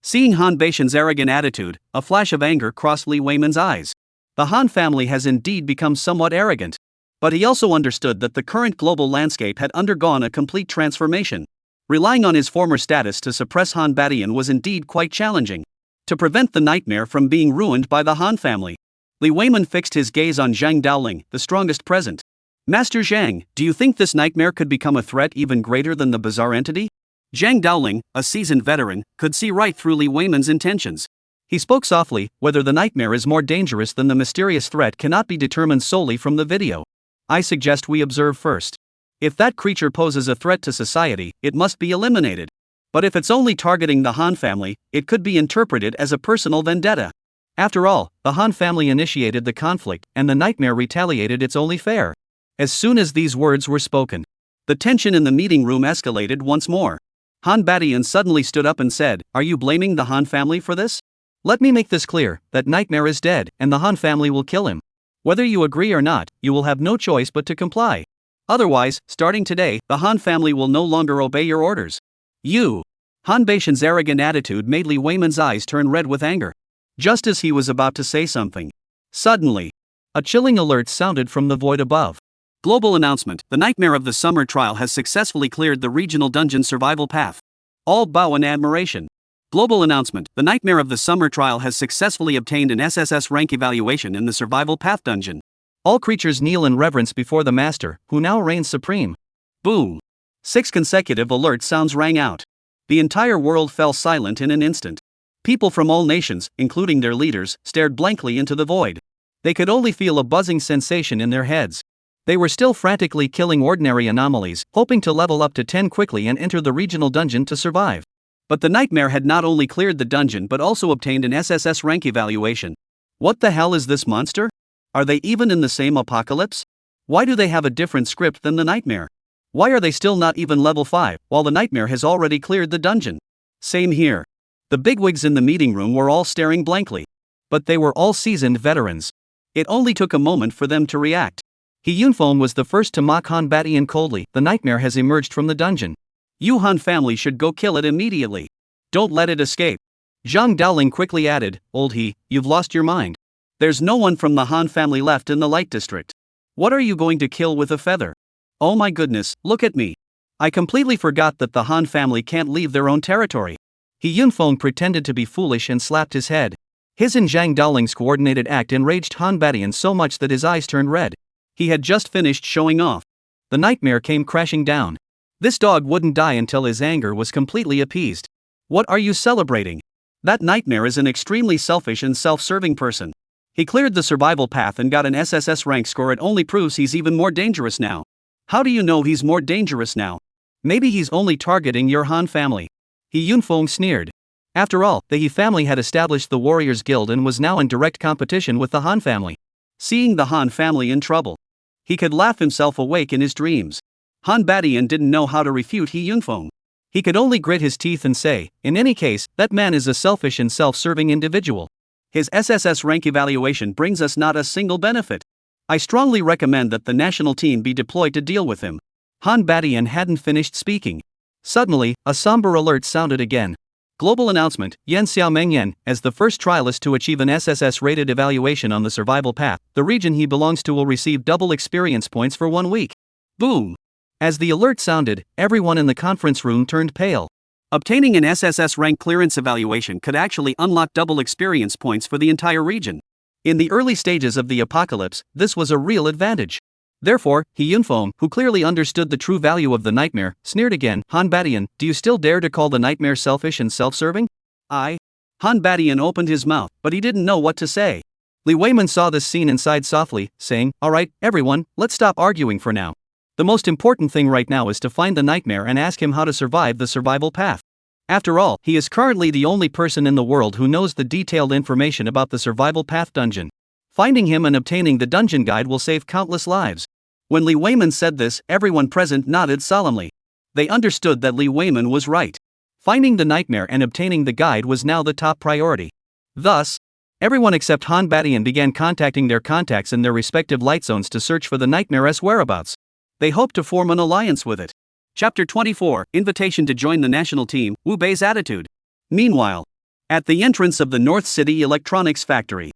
Seeing Han Batian's arrogant attitude, a flash of anger crossed Li Weiman's eyes. The Han family has indeed become somewhat arrogant. But he also understood that the current global landscape had undergone a complete transformation. Relying on his former status to suppress Han Batian was indeed quite challenging. To prevent the nightmare from being ruined by the Han family, Li Weiman fixed his gaze on Zhang Daoling, the strongest present. "Master Zhang, do you think this nightmare could become a threat even greater than the bizarre entity?" Zhang Daoling, a seasoned veteran, could see right through Li Weiman's intentions. He spoke softly. "Whether the nightmare is more dangerous than the mysterious threat cannot be determined solely from the video. I suggest we observe first. If that creature poses a threat to society, it must be eliminated. But if it's only targeting the Han family, it could be interpreted as a personal vendetta. After all, the Han family initiated the conflict, and the nightmare retaliated. It's only fair." As soon as these words were spoken, the tension in the meeting room escalated once more. Han Batian suddenly stood up and said, "Are you blaming the Han family for this? Let me make this clear, that nightmare is dead, and the Han family will kill him. Whether you agree or not, you will have no choice but to comply. Otherwise, starting today, the Han family will no longer obey your orders." Han Batian's arrogant attitude made Li Weiman's eyes turn red with anger. Just as he was about to say something, suddenly, a chilling alert sounded from the void above. Global announcement: the nightmare of the summer trial has successfully cleared the regional dungeon survival path. All bow in admiration. Global announcement: the nightmare of the summer trial has successfully obtained an SSS rank evaluation in the survival path dungeon. All creatures kneel in reverence before the master, who now reigns supreme. Boom! 6 consecutive alert sounds rang out. The entire world fell silent in an instant. People from all nations, including their leaders, stared blankly into the void. They could only feel a buzzing sensation in their heads. They were still frantically killing ordinary anomalies, hoping to level up to 10 quickly and enter the regional dungeon to survive. But the nightmare had not only cleared the dungeon but also obtained an SSS rank evaluation. What the hell is this monster? Are they even in the same apocalypse? Why do they have a different script than the nightmare? Why are they still not even level 5, while the nightmare has already cleared the dungeon? Same here. The bigwigs in the meeting room were all staring blankly. But they were all seasoned veterans. It only took a moment for them to react. He Yunfeng was the first to mock Han Batian coldly. "The nightmare has emerged from the dungeon. You Han family should go kill it immediately. Don't let it escape." Zhang Daoling quickly added, "Old He, you've lost your mind. There's no one from the Han family left in the Light District. What are you going to kill with a feather? Oh my goodness, look at me. I completely forgot that the Han family can't leave their own territory." He Yunfeng pretended to be foolish and slapped his head. His and Zhang Daoling's coordinated act enraged Han Batian so much that his eyes turned red. He had just finished showing off. The nightmare came crashing down. This dog wouldn't die until his anger was completely appeased. What are you celebrating? That nightmare is an extremely selfish and self-serving person. He cleared the survival path and got an SSS rank score. It only proves he's even more dangerous now. How do you know he's more dangerous now? Maybe he's only targeting your Han family. He Yunfeng sneered. After all, the He family had established the Warriors Guild and was now in direct competition with the Han family. Seeing the Han family in trouble, he could laugh himself awake in his dreams. Han Badian didn't know how to refute He Yunfeng. He could only grit his teeth and say, in any case, that man is a selfish and self-serving individual. His SSS rank evaluation brings us not a single benefit. I strongly recommend that the national team be deployed to deal with him. Han Badian hadn't finished speaking. Suddenly, a somber alert sounded again. Global announcement, Yan Xiaomengyan, as the first trialist to achieve an SSS-rated evaluation on the survival path, the region he belongs to will receive double experience points for 1 week. Boom! As the alert sounded, everyone in the conference room turned pale. Obtaining an SSS rank clearance evaluation could actually unlock double experience points for the entire region. In the early stages of the apocalypse, this was a real advantage. Therefore, He Yunfeng, who clearly understood the true value of the nightmare, sneered again. Han Badian, do you still dare to call the nightmare selfish and self-serving? Han Badian opened his mouth, but he didn't know what to say. Li Weiman saw this scene and sighed softly, saying, alright, everyone, let's stop arguing for now. The most important thing right now is to find the nightmare and ask him how to survive the survival path. After all, he is currently the only person in the world who knows the detailed information about the survival path dungeon. Finding him and obtaining the dungeon guide will save countless lives. When Li Weiman said this, everyone present nodded solemnly. They understood that Li Weiman was right. Finding the nightmare and obtaining the guide was now the top priority. Thus, everyone except Han Badian began contacting their contacts in their respective light zones to search for the nightmare's whereabouts. They hoped to form an alliance with it. Chapter 24, Invitation to join the national team, Wu Bei's attitude. Meanwhile, at the entrance of the North City Electronics Factory,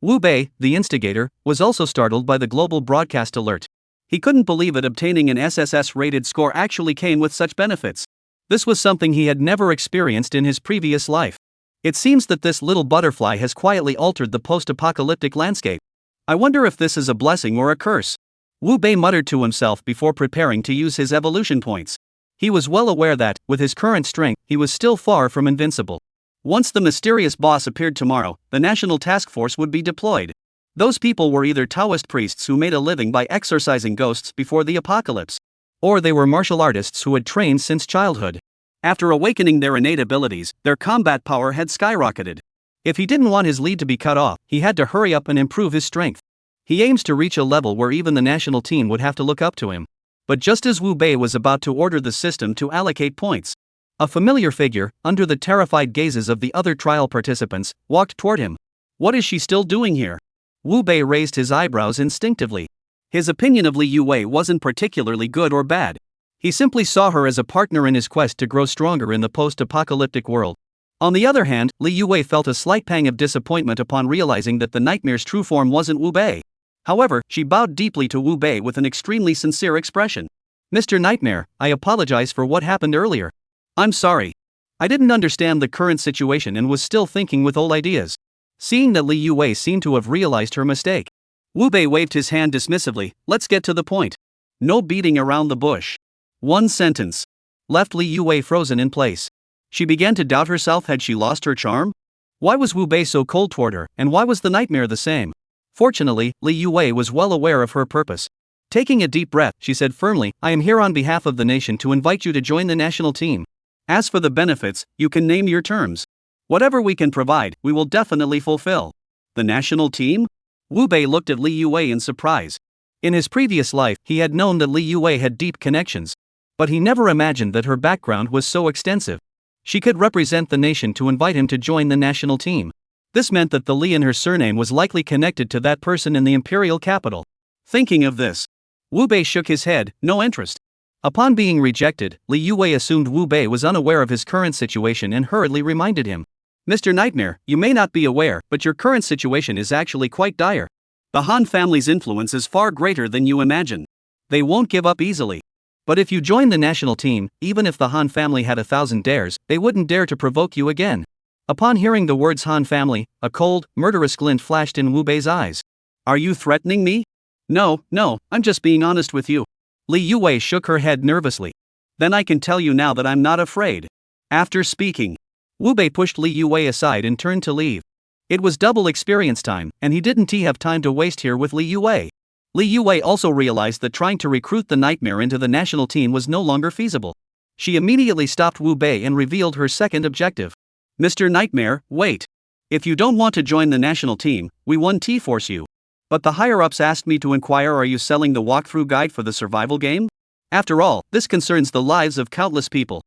Wu Bei, the instigator, was also startled by the global broadcast alert. He couldn't believe it, obtaining an SSS-rated score actually came with such benefits. This was something he had never experienced in his previous life. It seems that this little butterfly has quietly altered the post-apocalyptic landscape. I wonder if this is a blessing or a curse. Wu Bei muttered to himself before preparing to use his evolution points. He was well aware that, with his current strength, he was still far from invincible. Once the mysterious boss appeared tomorrow, the national task force would be deployed. Those people were either Taoist priests who made a living by exorcising ghosts before the apocalypse, or they were martial artists who had trained since childhood. After awakening their innate abilities, their combat power had skyrocketed. If he didn't want his lead to be cut off, he had to hurry up and improve his strength. He aims to reach a level where even the national team would have to look up to him. But just as Wu Bei was about to order the system to allocate points, a familiar figure, under the terrified gazes of the other trial participants, walked toward him. What is she still doing here? Wu Bei raised his eyebrows instinctively. His opinion of Li Yue wasn't particularly good or bad. He simply saw her as a partner in his quest to grow stronger in the post-apocalyptic world. On the other hand, Li Yue felt a slight pang of disappointment upon realizing that the nightmare's true form wasn't Wu Bei. However, she bowed deeply to Wu Bei with an extremely sincere expression. Mr. Nightmare, I apologize for what happened earlier. I'm sorry. I didn't understand the current situation and was still thinking with old ideas. Seeing that Li Yue seemed to have realized her mistake, Wu Bei waved his hand dismissively. Let's get to the point. No beating around the bush. One sentence left Li Yue frozen in place. She began to doubt herself. Had she lost her charm? Why was Wu Bei so cold toward her, and why was the nightmare the same? Fortunately, Li Yue was well aware of her purpose. Taking a deep breath, she said firmly, I am here on behalf of the nation to invite you to join the national team. As for the benefits, you can name your terms. Whatever we can provide, we will definitely fulfill. The national team? Wu Bei looked at Li Yue in surprise. In his previous life, he had known that Li Yue had deep connections. But he never imagined that her background was so extensive. She could represent the nation to invite him to join the national team. This meant that the Li in her surname was likely connected to that person in the imperial capital. Thinking of this, Wu Bei shook his head, no interest. Upon being rejected, Li Yue assumed Wu Bei was unaware of his current situation and hurriedly reminded him. Mr. Nightmare, you may not be aware, but your current situation is actually quite dire. The Han family's influence is far greater than you imagine. They won't give up easily. But if you join the national team, even if the Han family had 1,000 dares, they wouldn't dare to provoke you again. Upon hearing the words Han family, a cold, murderous glint flashed in Wu Bei's eyes. Are you threatening me? No, I'm just being honest with you. Li Yue shook her head nervously. Then I can tell you now that I'm not afraid. After speaking, Wu Bei pushed Li Yue aside and turned to leave. It was double experience time, and he didn't have time to waste here with Li Yue. Li Yue also realized that trying to recruit the nightmare into the national team was no longer feasible. She immediately stopped Wu Bei and revealed her second objective. Mr. Nightmare, wait. If you don't want to join the national team, we won't force you. But the higher-ups asked me to inquire, are you selling the walkthrough guide for the survival game? After all, this concerns the lives of countless people.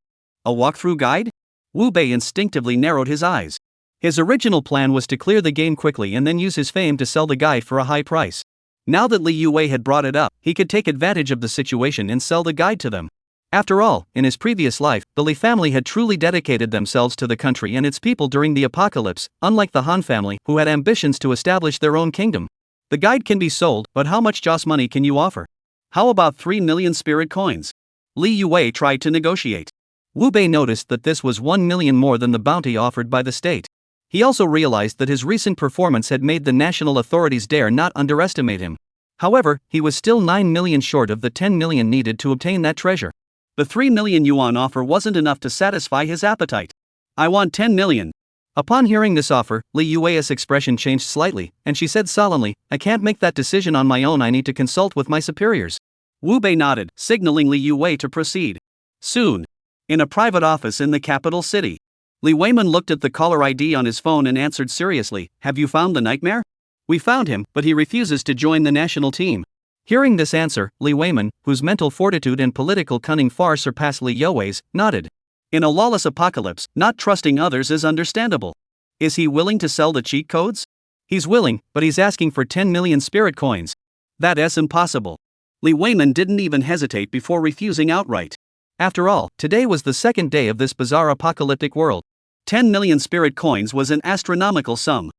A walkthrough guide? Wu Bei instinctively narrowed his eyes. His original plan was to clear the game quickly and then use his fame to sell the guide for a high price. Now that Li Yue had brought it up, he could take advantage of the situation and sell the guide to them. After all, in his previous life, the Li family had truly dedicated themselves to the country and its people during the apocalypse, unlike the Han family, who had ambitions to establish their own kingdom. The guide can be sold, but how much Joss money can you offer? How about 3 million spirit coins? Li Yue tried to negotiate. Wu Bei noticed that this was 1 million more than the bounty offered by the state. He also realized that his recent performance had made the national authorities dare not underestimate him. However, he was still 9 million short of the 10 million needed to obtain that treasure. The 3 million yuan offer wasn't enough to satisfy his appetite. I want 10 million. Upon hearing this offer, Li Yue's expression changed slightly, and she said solemnly, I can't make that decision on my own, I need to consult with my superiors. Wu Bei nodded, signaling Li Yue to proceed. Soon. In a private office in the capital city. Li Weiman looked at the caller ID on his phone and answered seriously, have you found the nightmare? We found him, but he refuses to join the national team. Hearing this answer, Li Weiman, whose mental fortitude and political cunning far surpassed Li Yue's, nodded. In a lawless apocalypse, not trusting others is understandable. Is he willing to sell the cheat codes? He's willing, but he's asking for 10 million spirit coins. That's impossible. Li Weiman didn't even hesitate before refusing outright. After all, today was the second day of this bizarre apocalyptic world. 10 million spirit coins was an astronomical sum.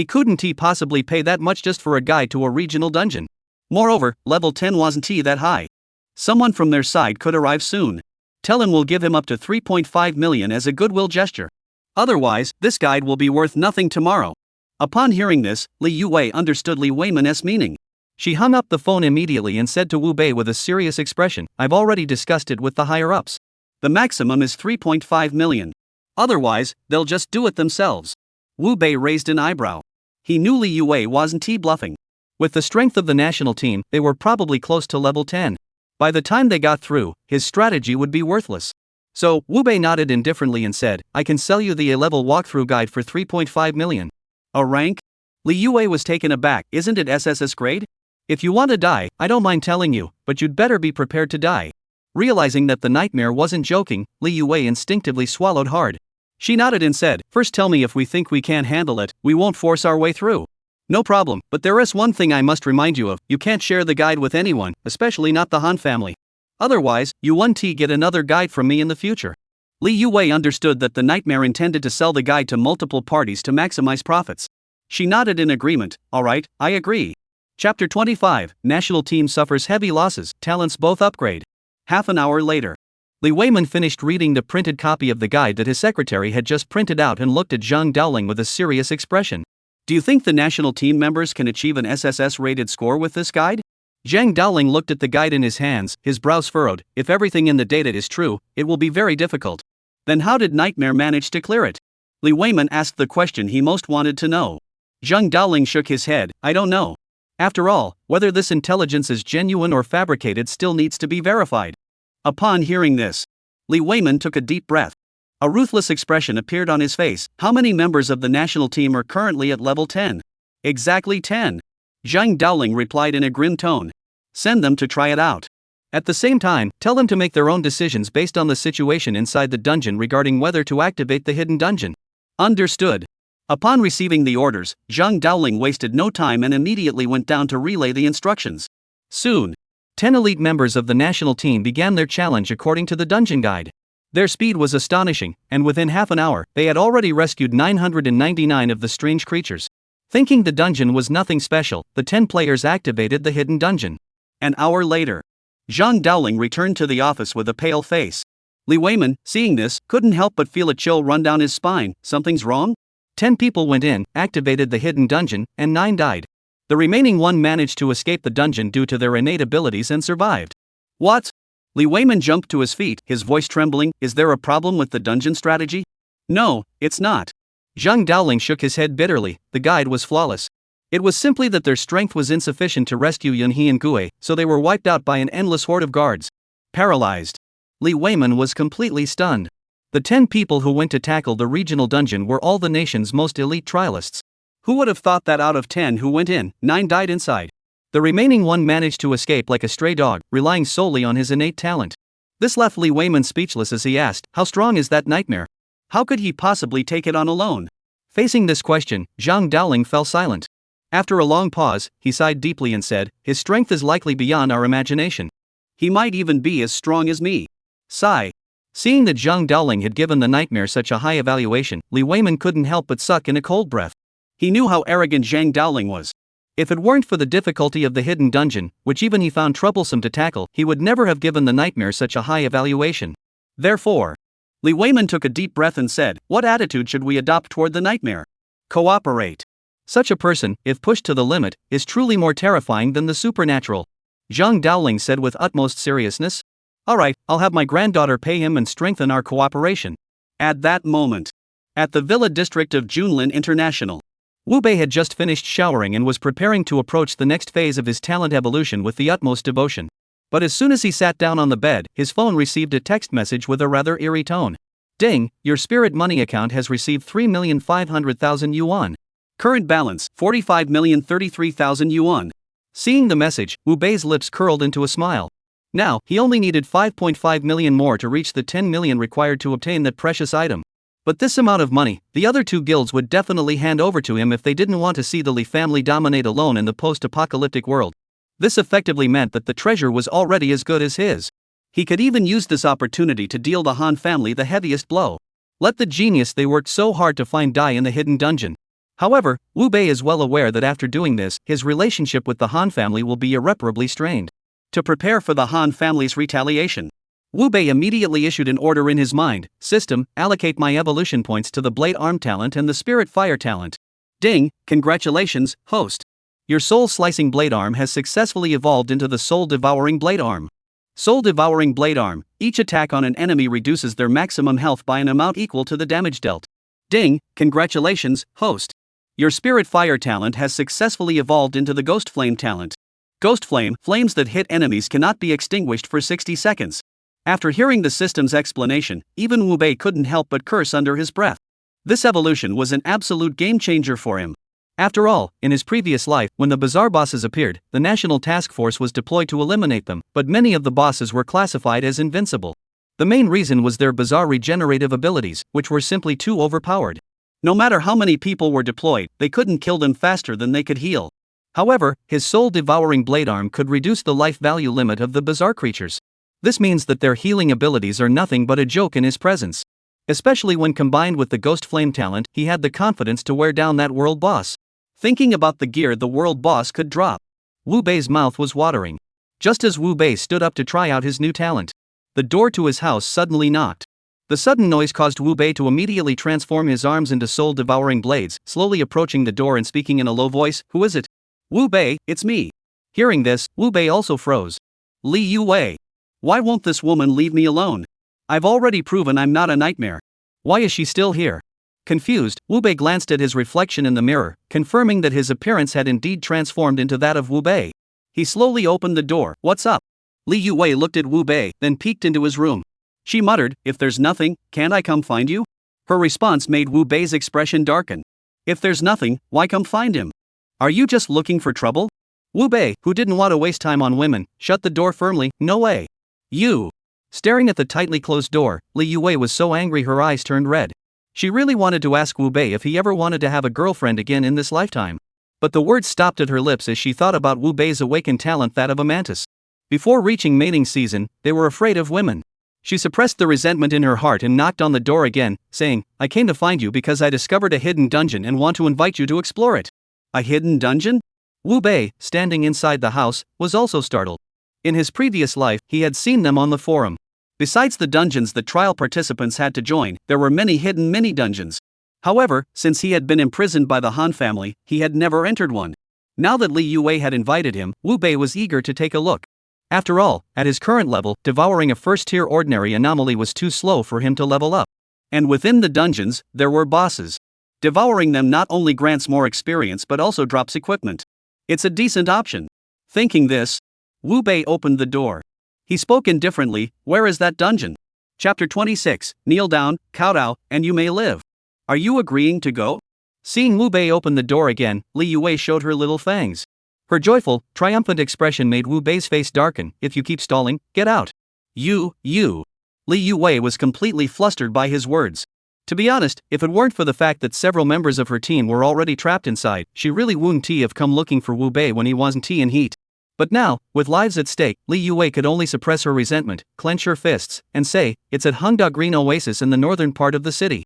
Couldn't he possibly pay that much just for a guide to a regional dungeon? Moreover, level 10 wasn't that high. Someone from their side could arrive soon. Tell him we'll give him up to 3.5 million as a goodwill gesture. Otherwise, this guide will be worth nothing tomorrow. Upon hearing this, Li Yue understood Li Weiman's meaning. She hung up the phone immediately and said to Wu Bei with a serious expression, I've already discussed it with the higher-ups. The maximum is 3.5 million. Otherwise, they'll just do it themselves. Wu Bei raised an eyebrow. He knew Li Yue wasn't bluffing. With the strength of the national team, they were probably close to level 10. By the time they got through, his strategy would be worthless. So, Wu Bei nodded indifferently and said, I can sell you the A-level walkthrough guide for 3.5 million. A rank? Li Yue was taken aback, isn't it SSS grade? If you want to die, I don't mind telling you, but you'd better be prepared to die. Realizing that the nightmare wasn't joking, Li Yue instinctively swallowed hard. She nodded and said, first tell me if we think we can't handle it, we won't force our way through. No problem, but there is one thing I must remind you of, you can't share the guide with anyone, especially not the Han family. Otherwise, you won't get another guide from me in the future. Li Yue understood that the nightmare intended to sell the guide to multiple parties to maximize profits. She nodded in agreement, alright, I agree. Chapter 25, National Team suffers heavy losses, talents both upgrade. Half an hour later. Li Weiman finished reading the printed copy of the guide that his secretary had just printed out and looked at Zhang Daoling with a serious expression. Do you think the national team members can achieve an SSS-rated score with this guide? Zhang Daoling looked at the guide in his hands, his brows furrowed. If everything in the data is true, it will be very difficult. Then how did Nightmare manage to clear it? Li Weiman asked the question he most wanted to know. Zhang Daoling shook his head, I don't know. After all, whether this intelligence is genuine or fabricated still needs to be verified. Upon hearing this, Li Weiman took a deep breath. A ruthless expression appeared on his face. How many members of the national team are currently at level 10? Exactly 10. Zhang Daoling replied in a grim tone. Send them to try it out. At the same time, tell them to make their own decisions based on the situation inside the dungeon regarding whether to activate the hidden dungeon. Understood. Upon receiving the orders, Zhang Daoling wasted no time and immediately went down to relay the instructions. Soon, 10 elite members of the national team began their challenge according to the dungeon guide. Their speed was astonishing, and within half an hour, they had already rescued 999 of the strange creatures. Thinking the dungeon was nothing special, the 10 players activated the hidden dungeon. An hour later, Zhang Daoling returned to the office with a pale face. Li Weiman, seeing this, couldn't help but feel a chill run down his spine. Something's wrong? 10 people went in, activated the hidden dungeon, and 9 died. The remaining 1 managed to escape the dungeon due to their innate abilities and survived. What? Li Weiman jumped to his feet, his voice trembling. Is there a problem with the dungeon strategy? No, it's not. Zhang Daoling shook his head bitterly. The guide was flawless. It was simply that their strength was insufficient to rescue Yunhe and Gue, so they were wiped out by an endless horde of guards. Paralyzed. Li Weiman was completely stunned. The 10 people who went to tackle the regional dungeon were all the nation's most elite trialists. Who would have thought that out of 10 who went in, 9 died inside? The remaining one managed to escape like a stray dog, relying solely on his innate talent. This left Li Weiman speechless as he asked, "How strong is that nightmare? How could he possibly take it on alone?" Facing this question, Zhang Daoling fell silent. After a long pause, he sighed deeply and said, "His strength is likely beyond our imagination. He might even be as strong as me." Sigh. Seeing that Zhang Daoling had given the nightmare such a high evaluation, Li Weiman couldn't help but suck in a cold breath. He knew how arrogant Zhang Daoling was. If it weren't for the difficulty of the hidden dungeon, which even he found troublesome to tackle, he would never have given the nightmare such a high evaluation. Therefore, Li Weiman took a deep breath and said, "What attitude should we adopt toward the nightmare? Cooperate. Such a person, if pushed to the limit, is truly more terrifying than the supernatural." Zhang Daoling said with utmost seriousness. "Alright, I'll have my granddaughter pay him and strengthen our cooperation." At that moment, at the Villa District of Junlin International, Wu Bei had just finished showering and was preparing to approach the next phase of his talent evolution with the utmost devotion. But as soon as he sat down on the bed, his phone received a text message with a rather eerie tone. "Ding, your spirit money account has received 3,500,000 yuan. Current balance, 45,033,000 yuan." Seeing the message, Wu Bei's lips curled into a smile. Now, he only needed 5.5 million more to reach the 10 million required to obtain that precious item. But this amount of money, the other two guilds would definitely hand over to him if they didn't want to see the Li family dominate alone in the post-apocalyptic world. This effectively meant that the treasure was already as good as his. He could even use this opportunity to deal the Han family the heaviest blow. Let the genius they worked so hard to find die in the hidden dungeon. However, Wu Bei is well aware that after doing this, his relationship with the Han family will be irreparably strained. To prepare for the Han family's retaliation, Wu Bei immediately issued an order in his mind: "System, allocate my evolution points to the Blade Arm talent and the Spirit Fire talent." Ding, congratulations, host. Your soul-slicing Blade Arm has successfully evolved into the soul-devouring Blade Arm. Soul-devouring Blade Arm, each attack on an enemy reduces their maximum health by an amount equal to the damage dealt. Ding, congratulations, host. Your Spirit Fire talent has successfully evolved into the Ghost Flame talent. Ghost Flame, flames that hit enemies cannot be extinguished for 60 seconds. After hearing the system's explanation, even Wu Bei couldn't help but curse under his breath. This evolution was an absolute game-changer for him. After all, in his previous life, when the bizarre bosses appeared, the National Task Force was deployed to eliminate them, but many of the bosses were classified as invincible. The main reason was their bizarre regenerative abilities, which were simply too overpowered. No matter how many people were deployed, they couldn't kill them faster than they could heal. However, his soul-devouring Blade Arm could reduce the life value limit of the bizarre creatures. This means that their healing abilities are nothing but a joke in his presence. Especially when combined with the Ghost Flame talent, he had the confidence to wear down that world boss. Thinking about the gear the world boss could drop, Wu Bei's mouth was watering. Just as Wu Bei stood up to try out his new talent, the door to his house suddenly knocked. The sudden noise caused Wu Bei to immediately transform his arms into soul-devouring blades, slowly approaching the door and speaking in a low voice, "Who is it?" "Wu Bei, it's me." Hearing this, Wu Bei also froze. "Li Yue. Why won't this woman leave me alone? I've already proven I'm not a nightmare. Why is she still here?" Confused, Wu Bei glanced at his reflection in the mirror, confirming that his appearance had indeed transformed into that of Wu Bei. He slowly opened the door. "What's up?" Li Yue looked at Wu Bei, then peeked into his room. She muttered, "If there's nothing, can't I come find you?" Her response made Wu Bei's expression darken. "If there's nothing, why come find him? Are you just looking for trouble?" Wu Bei, who didn't want to waste time on women, shut the door firmly. "No way. You." Staring at the tightly closed door, Li Yue was so angry her eyes turned red. She really wanted to ask Wu Bei if he ever wanted to have a girlfriend again in this lifetime. But the words stopped at her lips as she thought about Wu Bei's awakened talent, that of a mantis. Before reaching mating season, they were afraid of women. She suppressed the resentment in her heart and knocked on the door again, saying, "I came to find you because I discovered a hidden dungeon and want to invite you to explore it." A hidden dungeon? Wu Bei, standing inside the house, was also startled. In his previous life, he had seen them on the forum. Besides the dungeons that trial participants had to join, there were many hidden mini-dungeons. However, since he had been imprisoned by the Han family, he had never entered one. Now that Li Yue had invited him, Wu Bei was eager to take a look. After all, at his current level, devouring a first-tier ordinary anomaly was too slow for him to level up. And within the dungeons, there were bosses. Devouring them not only grants more experience but also drops equipment. It's a decent option. Thinking this, Wu Bei opened the door. He spoke indifferently, "Where is that dungeon?" Chapter 26, Kneel down, kowtow, and you may live. Are you agreeing to go? Seeing Wu Bei open the door again, Li Yue showed her little fangs. Her joyful, triumphant expression made Wu Bei's face darken. If you keep stalling, get out. You. Li Yuwei was completely flustered by his words. To be honest, if it weren't for the fact that several members of her team were already trapped inside, she really wouldn't have come looking for Wu Bei when he wasn't in heat. But now, with lives at stake, Li Yuwei could only suppress her resentment, clench her fists, and say, "It's at Hongda Green Oasis in the northern part of the city."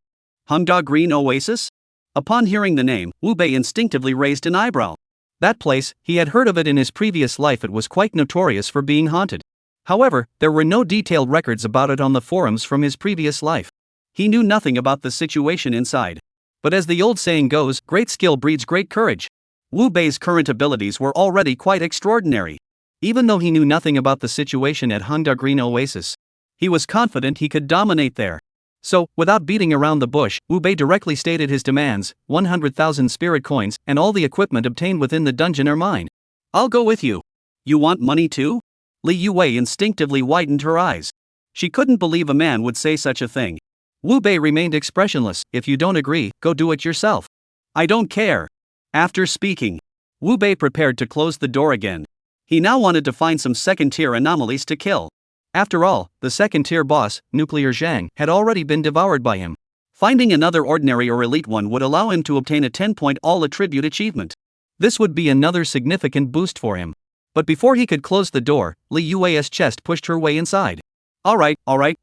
Hongda Green Oasis? Upon hearing the name, Wu Bei instinctively raised an eyebrow. That place, he had heard of it in his previous life. It was quite notorious for being haunted. However, there were no detailed records about it on the forums from his previous life. He knew nothing about the situation inside. But as the old saying goes, great skill breeds great courage. Wu Bei's current abilities were already quite extraordinary. Even though he knew nothing about the situation at Hongda Green Oasis, he was confident he could dominate there. So, without beating around the bush, Wu Bei directly stated his demands: 100,000 spirit coins, and all the equipment obtained within the dungeon are mine. I'll go with you. You want money too? Li Yuwei instinctively widened her eyes. She couldn't believe a man would say such a thing. Wu Bei remained expressionless. If you don't agree, go do it yourself. I don't care. After speaking, Wu Bei prepared to close the door again. He now wanted to find some second-tier anomalies to kill. After all, the second-tier boss, Nuclear Zhang, had already been devoured by him. Finding another ordinary or elite one would allow him to obtain a 10-point all-attribute achievement. This would be another significant boost for him. But before he could close the door, Li Yuei's chest pushed her way inside. All right,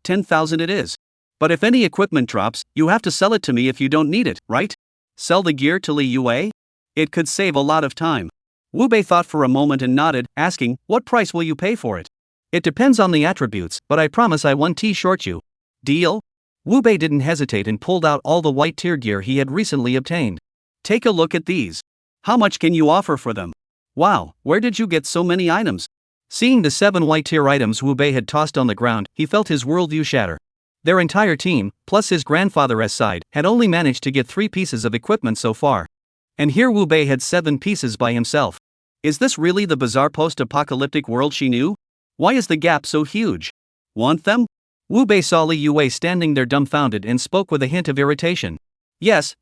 10,000 it is. But if any equipment drops, you have to sell it to me if you don't need it, right? Sell the gear to Li Yuei? It could save a lot of time. Wu Bei thought for a moment and nodded, asking, "What price will you pay for it?" "It depends on the attributes, but I promise I won't short you." "Deal?" Wu Bei didn't hesitate and pulled out all the white tier gear he had recently obtained. "Take a look at these. How much can you offer for them?" "Wow, where did you get so many items?" Seeing the 7 white tier items Wu Bei had tossed on the ground, he felt his worldview shatter. Their entire team, plus his grandfather's side, had only managed to get 3 pieces of equipment so far. And here Wu Bei had 7 pieces by himself. Is this really the bizarre post-apocalyptic world she knew? Why is the gap so huge? Want them? Wu Bei saw Li Yuei standing there dumbfounded and spoke with a hint of irritation. Yes.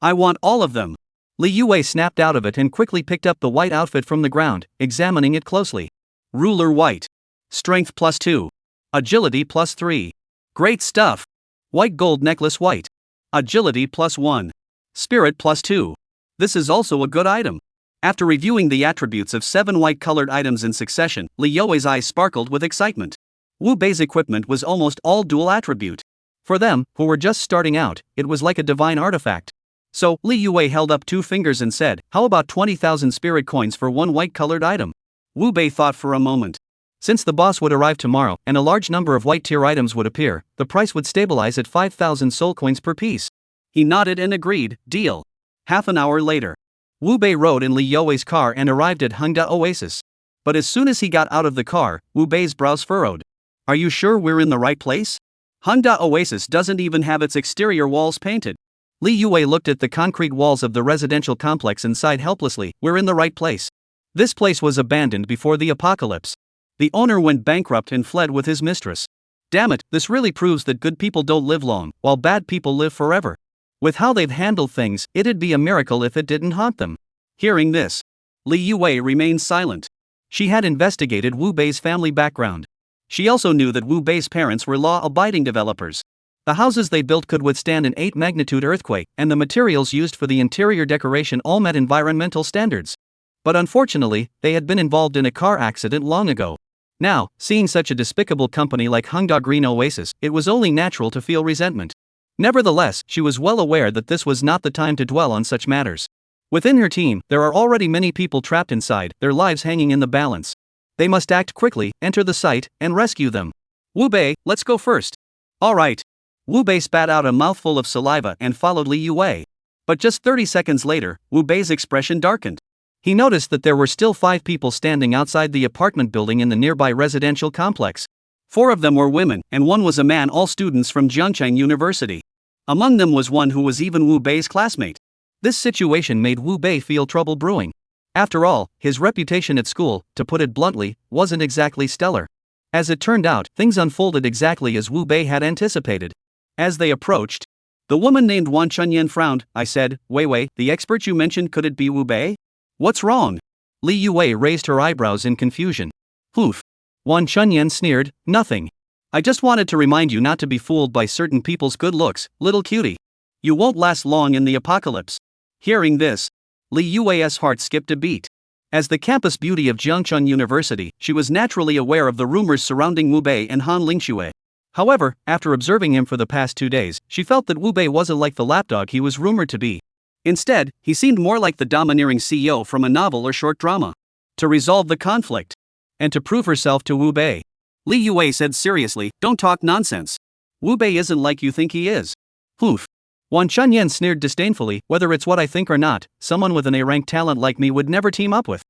I want all of them. Li Yuei snapped out of it and quickly picked up the white outfit from the ground, examining it closely. Ruler white. Strength +2. Agility +3. Great stuff. White gold necklace white. Agility +1. Spirit +2. This is also a good item. After reviewing the attributes of 7 white-colored items in succession, Li Yuei's eyes sparkled with excitement. Wu Bei's equipment was almost all dual attribute. For them, who were just starting out, it was like a divine artifact. So, Li Yuei held up 2 fingers and said, "How about 20,000 spirit coins for 1 white-colored item?" Wu Bei thought for a moment. Since the boss would arrive tomorrow and a large number of white-tier items would appear, the price would stabilize at 5,000 soul coins per piece. He nodded and agreed, deal. Half an hour later, Wu Bei rode in Li Yuei's car and arrived at Hongda Oasis. But as soon as he got out of the car, Wu Bei's brows furrowed. Are you sure we're in the right place? Hongda Oasis doesn't even have its exterior walls painted. Li Yuei looked at the concrete walls of the residential complex and sighed helplessly. We're in the right place. This place was abandoned before the apocalypse. The owner went bankrupt and fled with his mistress. Damn it, this really proves that good people don't live long, while bad people live forever. With how they've handled things, it'd be a miracle if it didn't haunt them. Hearing this, Li Yuei remained silent. She had investigated Wu Bei's family background. She also knew that Wu Bei's parents were law-abiding developers. The houses they built could withstand an 8-magnitude earthquake, and the materials used for the interior decoration all met environmental standards. But unfortunately, they had been involved in a car accident long ago. Now, seeing such a despicable company like Hongda Green Oasis, it was only natural to feel resentment. Nevertheless, she was well aware that this was not the time to dwell on such matters. Within her team, there are already many people trapped inside, their lives hanging in the balance. They must act quickly, enter the site, and rescue them. Wu Bei, let's go first. All right. Wu Bei spat out a mouthful of saliva and followed Li Yuei. But just 30 seconds later, Wu Bei's expression darkened. He noticed that there were still 5 people standing outside the apartment building in the nearby residential complex. 4 of them were women, and 1 was a man, all students from Jiangcheng University. Among them was one who was even Wu Bei's classmate. This situation made Wu Bei feel trouble brewing. After all, his reputation at school, to put it bluntly, wasn't exactly stellar. As it turned out, things unfolded exactly as Wu Bei had anticipated. As they approached, the woman named Wan Chunyan frowned. I said, Wei, the expert you mentioned, could it be Wu Bei? What's wrong? Li Yue raised her eyebrows in confusion. Oof. Wan Chunyan sneered, nothing. I just wanted to remind you not to be fooled by certain people's good looks, little cutie. You won't last long in the apocalypse. Hearing this, Li Yue's heart skipped a beat. As the campus beauty of Jiangchun University, she was naturally aware of the rumors surrounding Wu Bei and Han Lingxue. However, after observing him for the past 2 days, she felt that Wu Bei wasn't like the lapdog he was rumored to be. Instead, he seemed more like the domineering CEO from a novel or short drama. To resolve the conflict, and to prove herself to Wu Bei, Li Yue said seriously, don't talk nonsense. Wu Bei isn't like you think he is. Oof. Wan Chunyan sneered disdainfully, whether it's what I think or not, someone with an A-rank talent like me would never team up with.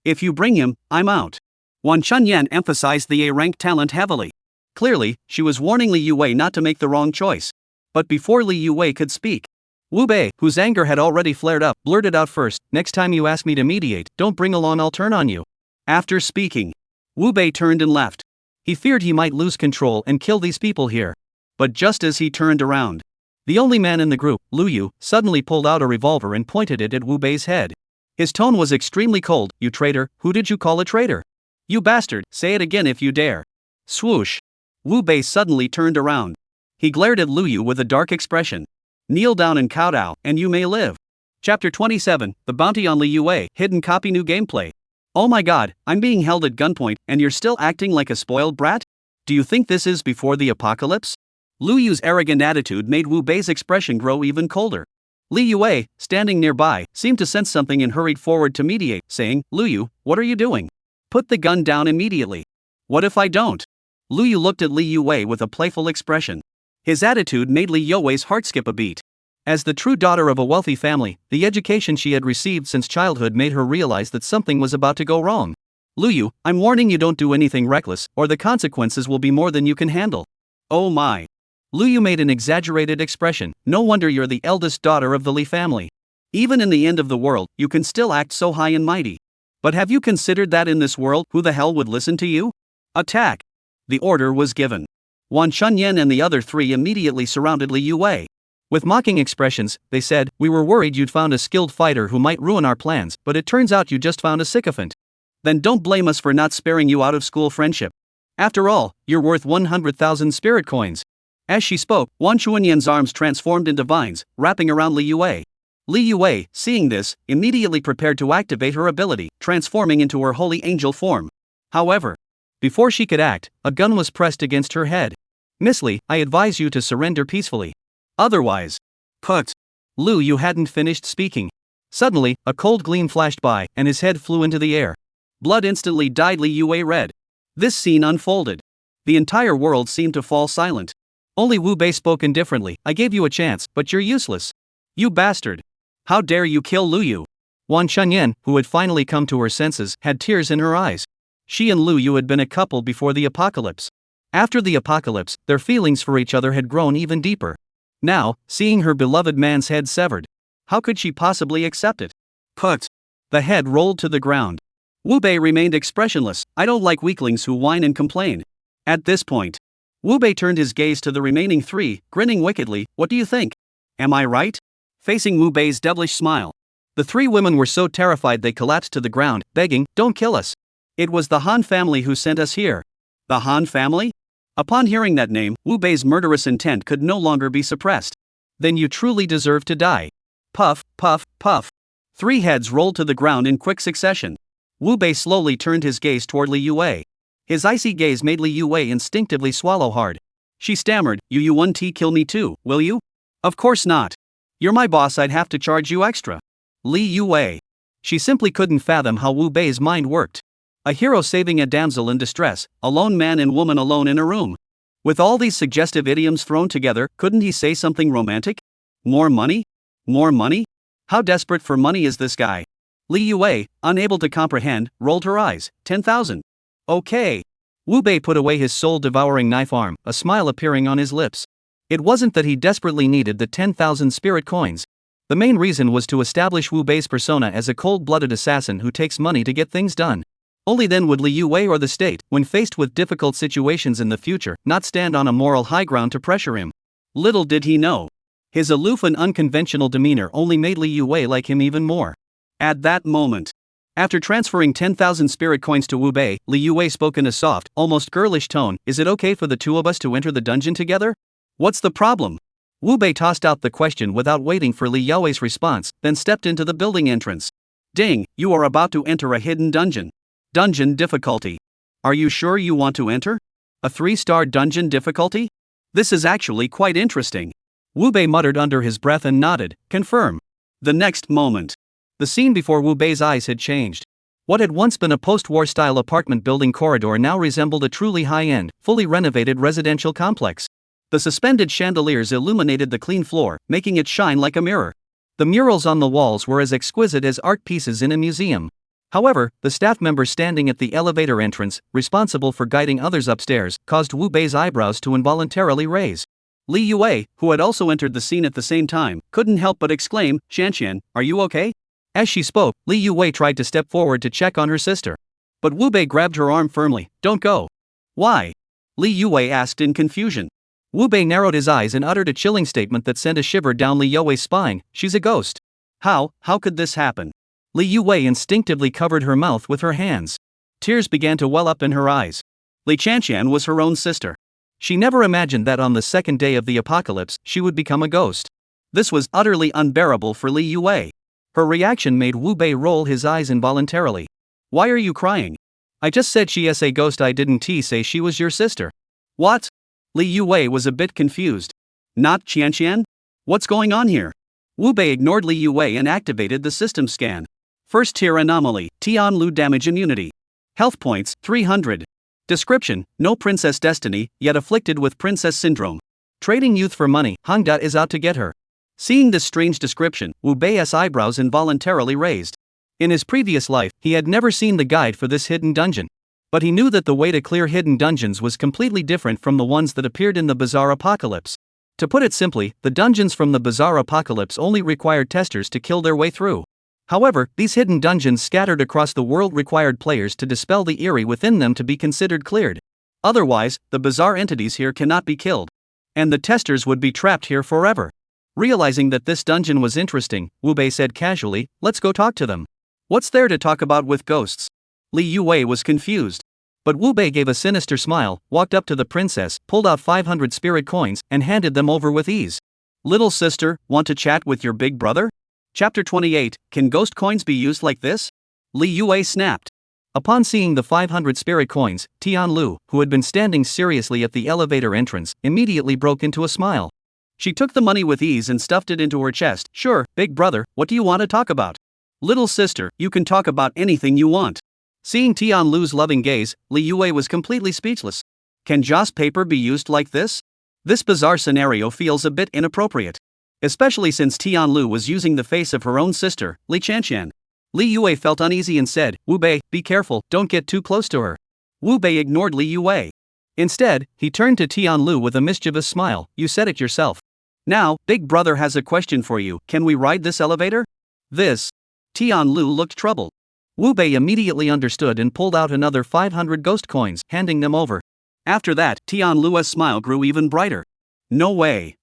If you bring him, I'm out. Wan Chunyan emphasized the A-rank talent heavily. Clearly, she was warning Li Yue not to make the wrong choice. But before Li Yue could speak, Wu Bei, whose anger had already flared up, blurted out first, next time you ask me to mediate, don't bring along I'll turn on you. After speaking, Wu Bei turned and left. He feared he might lose control and kill these people here. But just as he turned around, the only man in the group, Lu Yu, suddenly pulled out a revolver and pointed it at Wu Bei's head. His tone was extremely cold. You traitor, who did you call a traitor? You bastard, say it again if you dare. Swoosh. Wu Bei suddenly turned around. He glared at Lu Yu with a dark expression. Kneel down and kowtow, and you may live. Chapter 27, The Bounty on Li Yue, Hidden Copy New Gameplay. Oh my god, I'm being held at gunpoint, and you're still acting like a spoiled brat? Do you think this is before the apocalypse? Lu Yu's arrogant attitude made Wu Bei's expression grow even colder. Li Yue, standing nearby, seemed to sense something and hurried forward to mediate, saying, Lu Yu, what are you doing? Put the gun down immediately. What if I don't? Lu Yu looked at Li Yue with a playful expression. His attitude made Li Yue's heart skip a beat. As the true daughter of a wealthy family, the education she had received since childhood made her realize that something was about to go wrong. Lu Yu, I'm warning you, don't do anything reckless, or the consequences will be more than you can handle. Oh my. Lu Yu made an exaggerated expression. No wonder you're the eldest daughter of the Li family. Even in the end of the world, you can still act so high and mighty. But have you considered that in this world, who the hell would listen to you? Attack! The order was given. Wan Chunyan and the other 3 immediately surrounded Li Yue. With mocking expressions, they said, we were worried you'd found a skilled fighter who might ruin our plans, but it turns out you just found a sycophant. Then don't blame us for not sparing you out of school friendship. After all, you're worth 100,000 spirit coins. As she spoke, Wan Chunyan's arms transformed into vines, wrapping around Li Yue. Li Yue, seeing this, immediately prepared to activate her ability, transforming into her holy angel form. However, before she could act, a gun was pressed against her head. Miss Li, I advise you to surrender peacefully. Otherwise, put. Lu Yu hadn't finished speaking. Suddenly, a cold gleam flashed by, and his head flew into the air. Blood instantly dyed Li Yue red. This scene unfolded. The entire world seemed to fall silent. Only Wu Bei spoke indifferently. I gave you a chance, but you're useless. You bastard. How dare you kill Lu Yu? Wan Chunyan, who had finally come to her senses, had tears in her eyes. She and Lu Yu had been a couple before the apocalypse. After the apocalypse, their feelings for each other had grown even deeper. Now, seeing her beloved man's head severed, how could she possibly accept it? Put. The head rolled to the ground. Wu Bei remained expressionless. I don't like weaklings who whine and complain. At this point, Wu Bei turned his gaze to the remaining 3, grinning wickedly. What do you think? Am I right? Facing Wu Bei's devilish smile, the 3 women were so terrified they collapsed to the ground, begging, don't kill us. It was the Han family who sent us here. The Han family? Upon hearing that name, Wu Bei's murderous intent could no longer be suppressed. Then you truly deserve to die. Puff, puff, puff. 3 heads rolled to the ground in quick succession. Wu Bei slowly turned his gaze toward Li Yue. His icy gaze made Li Yue instinctively swallow hard. She stammered, You won't kill me too, will you? Of course not. You're my boss, I'd have to charge you extra. Li Yue. She simply couldn't fathom how Wu Bei's mind worked. A hero saving a damsel in distress, a lone man and woman alone in a room. With all these suggestive idioms thrown together, couldn't he say something romantic? More money? More money? How desperate for money is this guy? Li Yue, unable to comprehend, rolled her eyes. 10,000. Okay. Wu Bei put away his soul-devouring knife arm, a smile appearing on his lips. It wasn't that he desperately needed the 10,000 spirit coins. The main reason was to establish Wu Bei's persona as a cold-blooded assassin who takes money to get things done. Only then would Li Yue or the state, when faced with difficult situations in the future, not stand on a moral high ground to pressure him. Little did he know. His aloof and unconventional demeanor only made Li Yue like him even more. At that moment, After transferring 10,000 spirit coins to Wu Bei, Li Yue spoke in a soft, almost girlish tone. Is it okay for the two of us to enter the dungeon together? What's the problem? Wu Bei tossed out the question without waiting for Li Yue's response, then stepped into the building entrance. Ding, you are about to enter a hidden dungeon. Dungeon difficulty. Are you sure you want to enter? A 3-star dungeon difficulty? This is actually quite interesting. Wu Bei muttered under his breath and nodded, confirm. The next moment, the scene before Wu Bei's eyes had changed. What had once been a post-war style apartment building corridor now resembled a truly high-end, fully renovated residential complex. The suspended chandeliers illuminated the clean floor, making it shine like a mirror. The murals on the walls were as exquisite as art pieces in a museum. However, the staff member standing at the elevator entrance, responsible for guiding others upstairs, caused Wu Bei's eyebrows to involuntarily raise. Li Yue, who had also entered the scene at the same time, couldn't help but exclaim, Xianxian, are you okay? As she spoke, Li Yue tried to step forward to check on her sister. But Wu Bei grabbed her arm firmly. Don't go. Why? Li Yue asked in confusion. Wu Bei narrowed his eyes and uttered a chilling statement that sent a shiver down Li Yue's spine. She's a ghost. How could this happen? Li Yue instinctively covered her mouth with her hands. Tears began to well up in her eyes. Li Qianqian was her own sister. She never imagined that on the second day of the apocalypse, she would become a ghost. This was utterly unbearable for Li Yue. Her reaction made Wu Bei roll his eyes involuntarily. Why are you crying? I just said she is a ghost. I didn't say she was your sister. What? Li Yue was a bit confused. Not Qianqian? What's going on here? Wu Bei ignored Li Yue and activated the system scan. First tier anomaly, Tianlu damage immunity. Health points, 300. Description, no princess destiny, yet afflicted with princess syndrome. Trading youth for money, Hangda is out to get her. Seeing this strange description, Wu Bei's eyebrows involuntarily raised. In his previous life, he had never seen the guide for this hidden dungeon. But he knew that the way to clear hidden dungeons was completely different from the ones that appeared in the Bizarre Apocalypse. To put it simply, the dungeons from the Bizarre Apocalypse only required testers to kill their way through. However, these hidden dungeons scattered across the world required players to dispel the eerie within them to be considered cleared. Otherwise, the bizarre entities here cannot be killed. And the testers would be trapped here forever. Realizing that this dungeon was interesting, Wu Bei said casually, let's go talk to them. What's there to talk about with ghosts? Li Yue was confused. But Wu Bei gave a sinister smile, walked up to the princess, pulled out 500 spirit coins, and handed them over with ease. Little sister, want to chat with your big brother? Chapter 28, Can ghost coins be used like this? Li Yue snapped. Upon seeing the 500 spirit coins, Tianlu, who had been standing seriously at the elevator entrance, immediately broke into a smile. She took the money with ease and stuffed it into her chest. Sure, big brother, what do you want to talk about? Little sister, you can talk about anything you want. Seeing Tianlu's loving gaze, Li Yue was completely speechless. Can Joss paper be used like this? This bizarre scenario feels a bit inappropriate. Especially since Tianlu was using the face of her own sister, Li Qianqian. Li Yue felt uneasy and said, Wu Bei, be careful, don't get too close to her. Wu Bei ignored Li Yue. Instead, he turned to Tianlu with a mischievous smile, you said it yourself. Now, big brother has a question for you, can we ride this elevator? This. Tianlu looked troubled. Wu Bei immediately understood and pulled out another 500 ghost coins, handing them over. After that, Tianlu's smile grew even brighter. No way.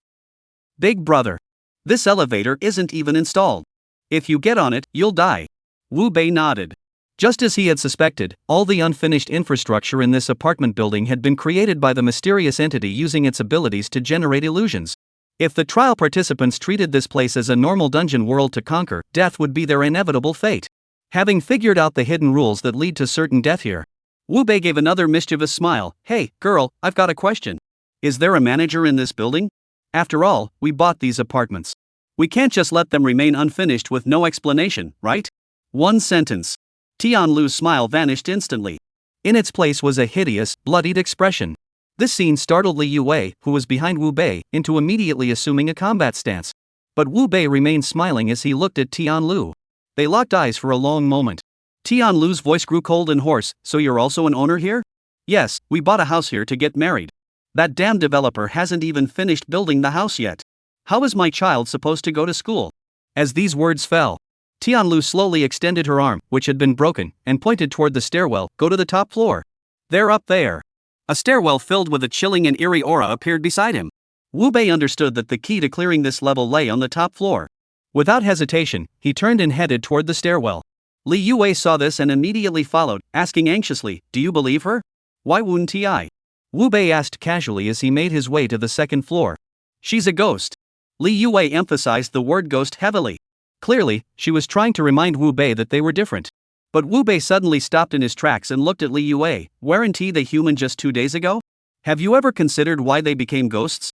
Big brother. This elevator isn't even installed. If you get on it, you'll die. Wu Bei nodded. Just as he had suspected, all the unfinished infrastructure in this apartment building had been created by the mysterious entity using its abilities to generate illusions. If the trial participants treated this place as a normal dungeon world to conquer, death would be their inevitable fate. Having figured out the hidden rules that lead to certain death here, Wu Bei gave another mischievous smile. Hey, girl, I've got a question. Is there a manager in this building? After all, we bought these apartments. We can't just let them remain unfinished with no explanation, right? One sentence. Tianlu's smile vanished instantly. In its place was a hideous, bloodied expression. This scene startled Li Yue, who was behind Wu Bei, into immediately assuming a combat stance. But Wu Bei remained smiling as he looked at Tianlu. They locked eyes for a long moment. Tianlu's voice grew cold and hoarse. So you're also an owner here? Yes, we bought a house here to get married. That damn developer hasn't even finished building the house yet. How is my child supposed to go to school? As these words fell, Tianlu slowly extended her arm, which had been broken, and pointed toward the stairwell. Go to the top floor. They're up there. A stairwell filled with a chilling and eerie aura appeared beside him. Wu Bei understood that the key to clearing this level lay on the top floor. Without hesitation, he turned and headed toward the stairwell. Li Yue saw this and immediately followed, asking anxiously, "Do you believe her? Why wouldn't I?" Wu Bei asked casually as he made his way to the second floor. "She's a ghost." Li Yue emphasized the word ghost heavily. Clearly, she was trying to remind Wu Bei that they were different. But Wu Bei suddenly stopped in his tracks and looked at Li Yue. "Weren't they human just 2 days ago? Have you ever considered why they became ghosts?"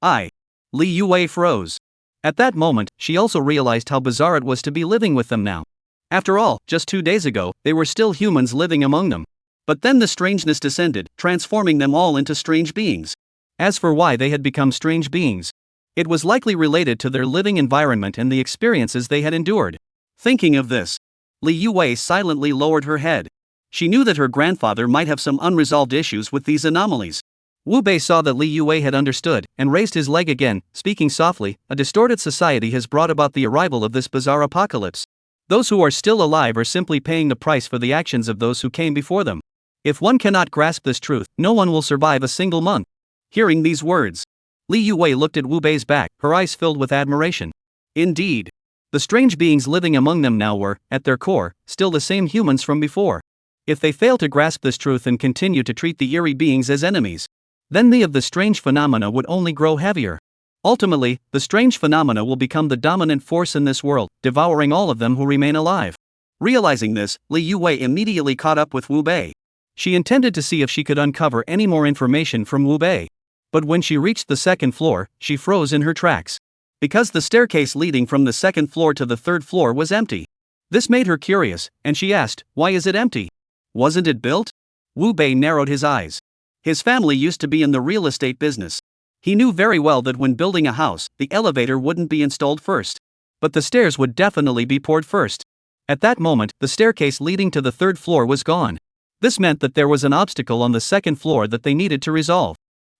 Li Yue froze. At that moment, she also realized how bizarre it was to be living with them now. After all, just 2 days ago, they were still humans living among them. But then the strangeness descended, transforming them all into strange beings. As for why they had become strange beings, it was likely related to their living environment and the experiences they had endured. Thinking of this, Li Yue silently lowered her head. She knew that her grandfather might have some unresolved issues with these anomalies. Wu Bei saw that Li Yue had understood, and raised his leg again, speaking softly. "A distorted society has brought about the arrival of this bizarre apocalypse. Those who are still alive are simply paying the price for the actions of those who came before them. If one cannot grasp this truth, no one will survive a single month." Hearing these words, Li Yue looked at Wu Bei's back, her eyes filled with admiration. Indeed, the strange beings living among them now were, at their core, still the same humans from before. If they fail to grasp this truth and continue to treat the eerie beings as enemies, then the strange phenomena would only grow heavier. Ultimately, the strange phenomena will become the dominant force in this world, devouring all of them who remain alive. Realizing this, Li Yue immediately caught up with Wu Bei. She intended to see if she could uncover any more information from Wu Bei. But when she reached the second floor, she froze in her tracks. Because the staircase leading from the second floor to the third floor was empty. This made her curious, and she asked, "Why is it empty? Wasn't it built?" Wu Bei narrowed his eyes. His family used to be in the real estate business. He knew very well that when building a house, the elevator wouldn't be installed first. But the stairs would definitely be poured first. At that moment, the staircase leading to the third floor was gone. This meant that there was an obstacle on the second floor that they needed to resolve.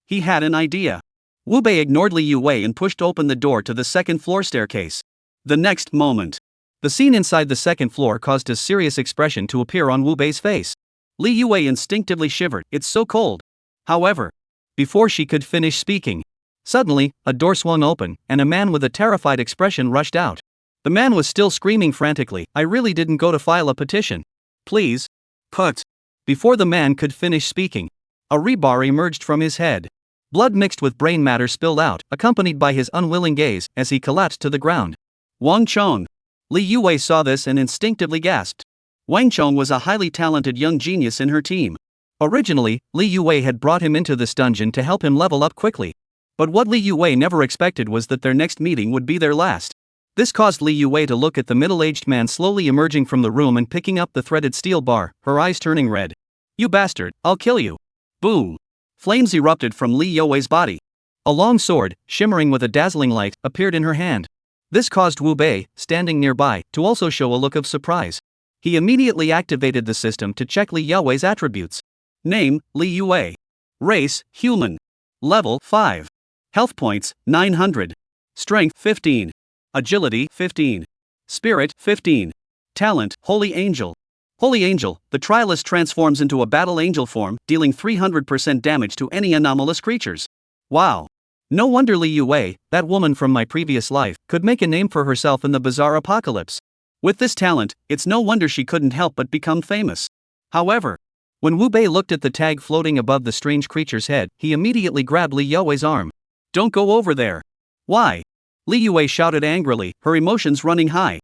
He had an idea. Wu Bei ignored Li Yue and pushed open the door to the second floor staircase. The next moment, the scene inside the second floor caused a serious expression to appear on Wu Bei's face. Li Yue instinctively shivered. "It's so cold." However, before she could finish speaking, suddenly, a door swung open, and a man with a terrified expression rushed out. The man was still screaming frantically, "I really didn't go to file a petition. Please, put." Before the man could finish speaking, a rebar emerged from his head. Blood mixed with brain matter spilled out, accompanied by his unwilling gaze, as he collapsed to the ground. Wang Chong. Li Yue saw this and instinctively gasped. Wang Chong was a highly talented young genius in her team. Originally, Li Yue had brought him into this dungeon to help him level up quickly. But what Li Yue never expected was that their next meeting would be their last. This caused Li Yue to look at the middle-aged man slowly emerging from the room and picking up the threaded steel bar, her eyes turning red. "You bastard, I'll kill you." Boom! Flames erupted from Li Yue's body. A long sword, shimmering with a dazzling light, appeared in her hand. This caused Wu Bei, standing nearby, to also show a look of surprise. He immediately activated the system to check Li Yue's attributes. Name, Li Yue. Race, human. Level, 5. Health points, 900. Strength, 15. Agility, 15. Spirit, 15. Talent, Holy Angel. Holy Angel, the trialist transforms into a battle angel form, dealing 300% damage to any anomalous creatures. Wow. No wonder Li Yue, that woman from my previous life, could make a name for herself in the bizarre apocalypse. With this talent, it's no wonder she couldn't help but become famous. However, when Wu Bei looked at the tag floating above the strange creature's head, he immediately grabbed Li Yue's arm. "Don't go over there." "Why?" Li Yue shouted angrily, her emotions running high.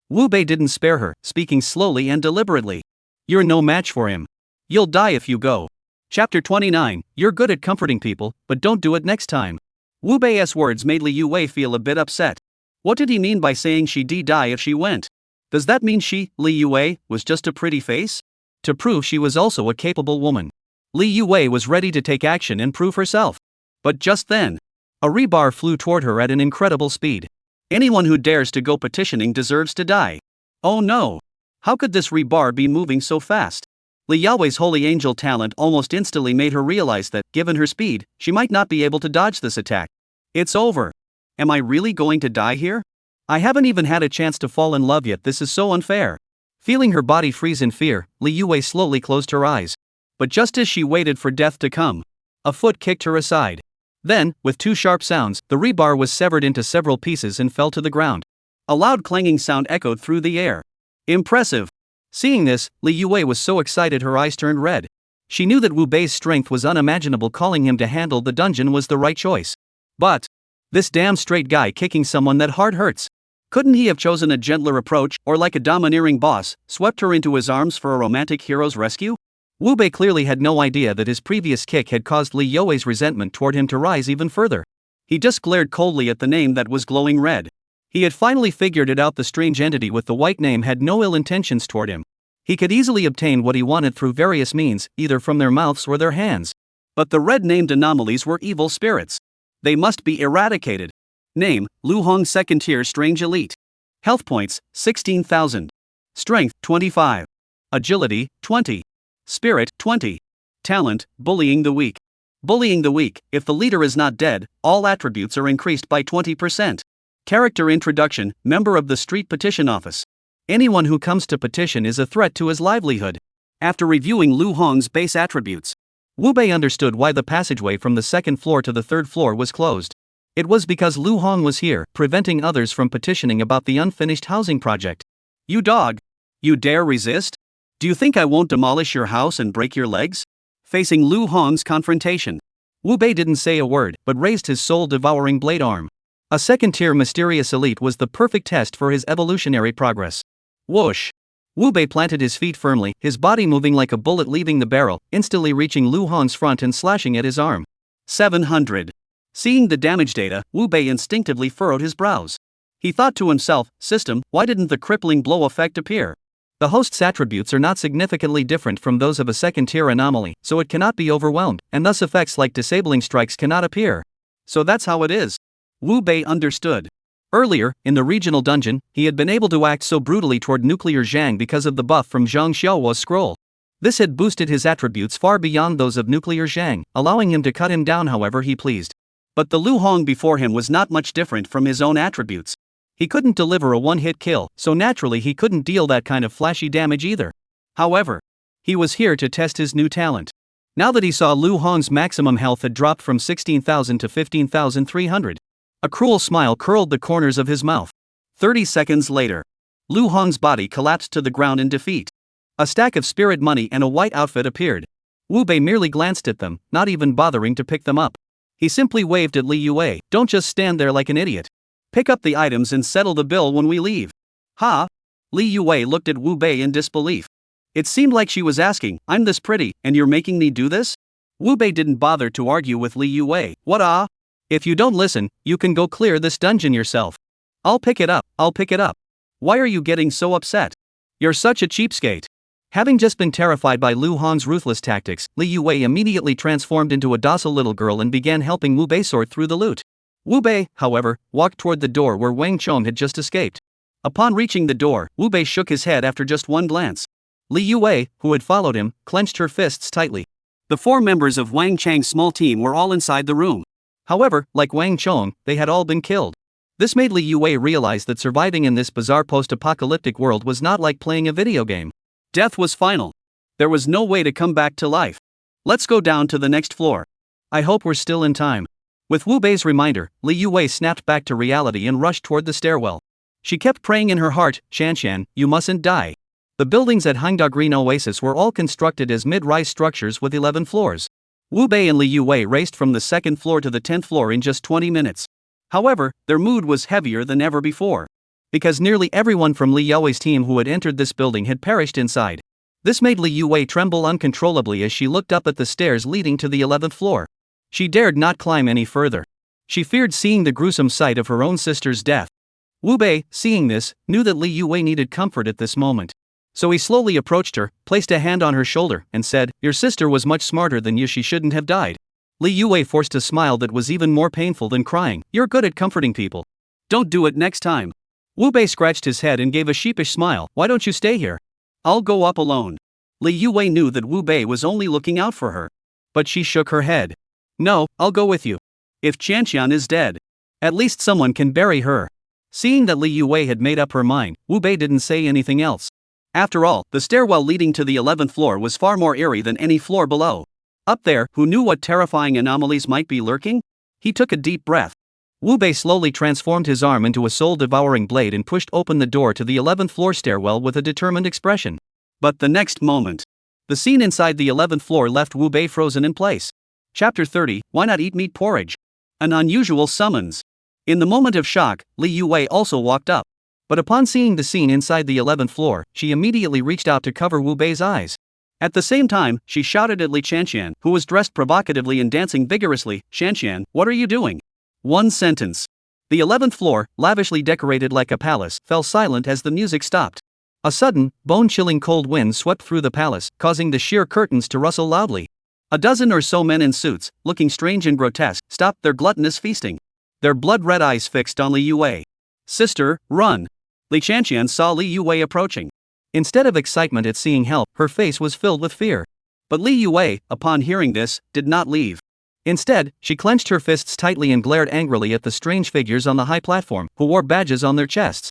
Wu Bei didn't spare her, speaking slowly and deliberately. "You're no match for him. You'll die if you go." Chapter 29, You're good at comforting people, but don't do it next time. Wu Bei's words made Li Yue feel a bit upset. What did he mean by saying she'd die if she went? Does that mean she, Li Yue, was just a pretty face? To prove she was also a capable woman, Li Yue was ready to take action and prove herself. But just then, a rebar flew toward her at an incredible speed. Anyone who dares to go petitioning deserves to die. Oh no! How could this rebar be moving so fast? Li Yue's Holy Angel talent almost instantly made her realize that, given her speed, she might not be able to dodge this attack. It's over. Am I really going to die here? I haven't even had a chance to fall in love yet. This is so unfair. Feeling her body freeze in fear, Li Yue slowly closed her eyes. But just as she waited for death to come, a foot kicked her aside. Then, with two sharp sounds, the rebar was severed into several pieces and fell to the ground. A loud clanging sound echoed through the air. Impressive! Seeing this, Li Yue was so excited her eyes turned red. She knew that Wu Bei's strength was unimaginable, calling him to handle the dungeon was the right choice. But this damn straight guy kicking someone that hard hurts. Couldn't he have chosen a gentler approach, or like a domineering boss, swept her into his arms for a romantic hero's rescue? Wu Bei clearly had no idea that his previous kick had caused Li Yue's resentment toward him to rise even further. He just glared coldly at the name that was glowing red. He had finally figured it out: the strange entity with the white name had no ill intentions toward him. He could easily obtain what he wanted through various means, either from their mouths or their hands. But the red-named anomalies were evil spirits. They must be eradicated. Name: Lu Hong, second tier strange elite. Health points: 16,000. Strength: 25. Agility: 20. Spirit: 20. Talent: bullying the weak. Bullying the weak: if the leader is not dead, all attributes are increased by 20%. Character introduction: member of the street petition office. Anyone who comes to petition is a threat to his livelihood. After reviewing Lu Hong's base attributes, Wu Bei understood why the passageway from the second floor to the third floor was closed. It was because Lu Hong was here, preventing others from petitioning about the unfinished housing project. You dog! You dare resist? Do you think I won't demolish your house and break your legs? Facing Lu Hong's confrontation, Wu Bei didn't say a word, but raised his soul-devouring blade arm. A second-tier mysterious elite was the perfect test for his evolutionary progress. Whoosh! Wu Bei planted his feet firmly, his body moving like a bullet leaving the barrel, instantly reaching Lu Hong's front and slashing at his arm. 700. Seeing the damage data, Wu Bei instinctively furrowed his brows. He thought to himself, system, why didn't the crippling blow effect appear? The host's attributes are not significantly different from those of a second-tier anomaly, so it cannot be overwhelmed, and thus effects like disabling strikes cannot appear. So that's how it is. Wu Bei understood. Earlier, in the regional dungeon, he had been able to act so brutally toward Nuclear Zhang because of the buff from Zhang Xiaohua's scroll. This had boosted his attributes far beyond those of Nuclear Zhang, allowing him to cut him down however he pleased. But the Lu Hong before him was not much different from his own attributes. He couldn't deliver a one-hit kill, so naturally he couldn't deal that kind of flashy damage either. However, he was here to test his new talent. Now that he saw Lu Hong's maximum health had dropped from 16,000 to 15,300, a cruel smile curled the corners of his mouth. 30 seconds later, Lu Hong's body collapsed to the ground in defeat. A stack of spirit money and a white outfit appeared. Wu Bei merely glanced at them, not even bothering to pick them up. He simply waved at Li Yue. Don't just stand there like an idiot. Pick up the items and settle the bill when we leave. Ha! Li Yue looked at Wu Bei in disbelief. It seemed like she was asking, I'm this pretty, and you're making me do this? Wu Bei didn't bother to argue with Li Yue. What ah? If you don't listen, you can go clear this dungeon yourself. I'll pick it up. Why are you getting so upset? You're such a cheapskate. Having just been terrified by Lu Hong's ruthless tactics, Li Yue immediately transformed into a docile little girl and began helping Wu Bei sort through the loot. Wu Bei, however, walked toward the door where Wang Chong had just escaped. Upon reaching the door, Wu Bei shook his head after just one glance. Li Yue, who had followed him, clenched her fists tightly. The 4 members of Wang Chang's small team were all inside the room. However, like Wang Chong, they had all been killed. This made Li Yue realize that surviving in this bizarre post-apocalyptic world was not like playing a video game. Death was final. There was no way to come back to life. Let's go down to the next floor. I hope we're still in time. With Wu Bei's reminder, Li Yue snapped back to reality and rushed toward the stairwell. She kept praying in her heart, Shanshan, you mustn't die. The buildings at Hangda Green Oasis were all constructed as mid-rise structures with 11 floors. Wu Bei and Li Yue raced from the 2nd floor to the 10th floor in just 20 minutes. However, their mood was heavier than ever before. Because nearly everyone from Li Yue's team who had entered this building had perished inside. This made Li Yue tremble uncontrollably as she looked up at the stairs leading to the 11th floor. She dared not climb any further. She feared seeing the gruesome sight of her own sister's death. Wu Bei, seeing this, knew that Li Yue needed comfort at this moment. So he slowly approached her, placed a hand on her shoulder, and said, your sister was much smarter than you, she shouldn't have died. Li Yue forced a smile that was even more painful than crying. You're good at comforting people. Don't do it next time. Wu Bei scratched his head and gave a sheepish smile. Why don't you stay here? I'll go up alone. Li Yue knew that Wu Bei was only looking out for her. But she shook her head. No, I'll go with you. If Qianqian is dead, at least someone can bury her. Seeing that Li Yue had made up her mind, Wu Bei didn't say anything else. After all, the stairwell leading to the 11th floor was far more eerie than any floor below. Up there, who knew what terrifying anomalies might be lurking? He took a deep breath. Wu Bei slowly transformed his arm into a soul-devouring blade and pushed open the door to the 11th floor stairwell with a determined expression. But the next moment, the scene inside the 11th floor left Wu Bei frozen in place. Chapter 30, Why Not Eat Meat Porridge? An unusual summons. In the moment of shock, Li Yuwei also walked up. But upon seeing the scene inside the 11th floor, she immediately reached out to cover Wu Bei's eyes. At the same time, she shouted at Li Chanxian, who was dressed provocatively and dancing vigorously, "Chanxian, what are you doing?" One sentence. The 11th floor, lavishly decorated like a palace, fell silent as the music stopped. A sudden, bone-chilling cold wind swept through the palace, causing the sheer curtains to rustle loudly. A dozen or so men in suits, looking strange and grotesque, stopped their gluttonous feasting. Their blood-red eyes fixed on Li Yuwei. "Sister, run!" Li Chanxian saw Li Yuwei approaching. Instead of excitement at seeing help, her face was filled with fear. But Li Yuwei, upon hearing this, did not leave. Instead, she clenched her fists tightly and glared angrily at the strange figures on the high platform, who wore badges on their chests.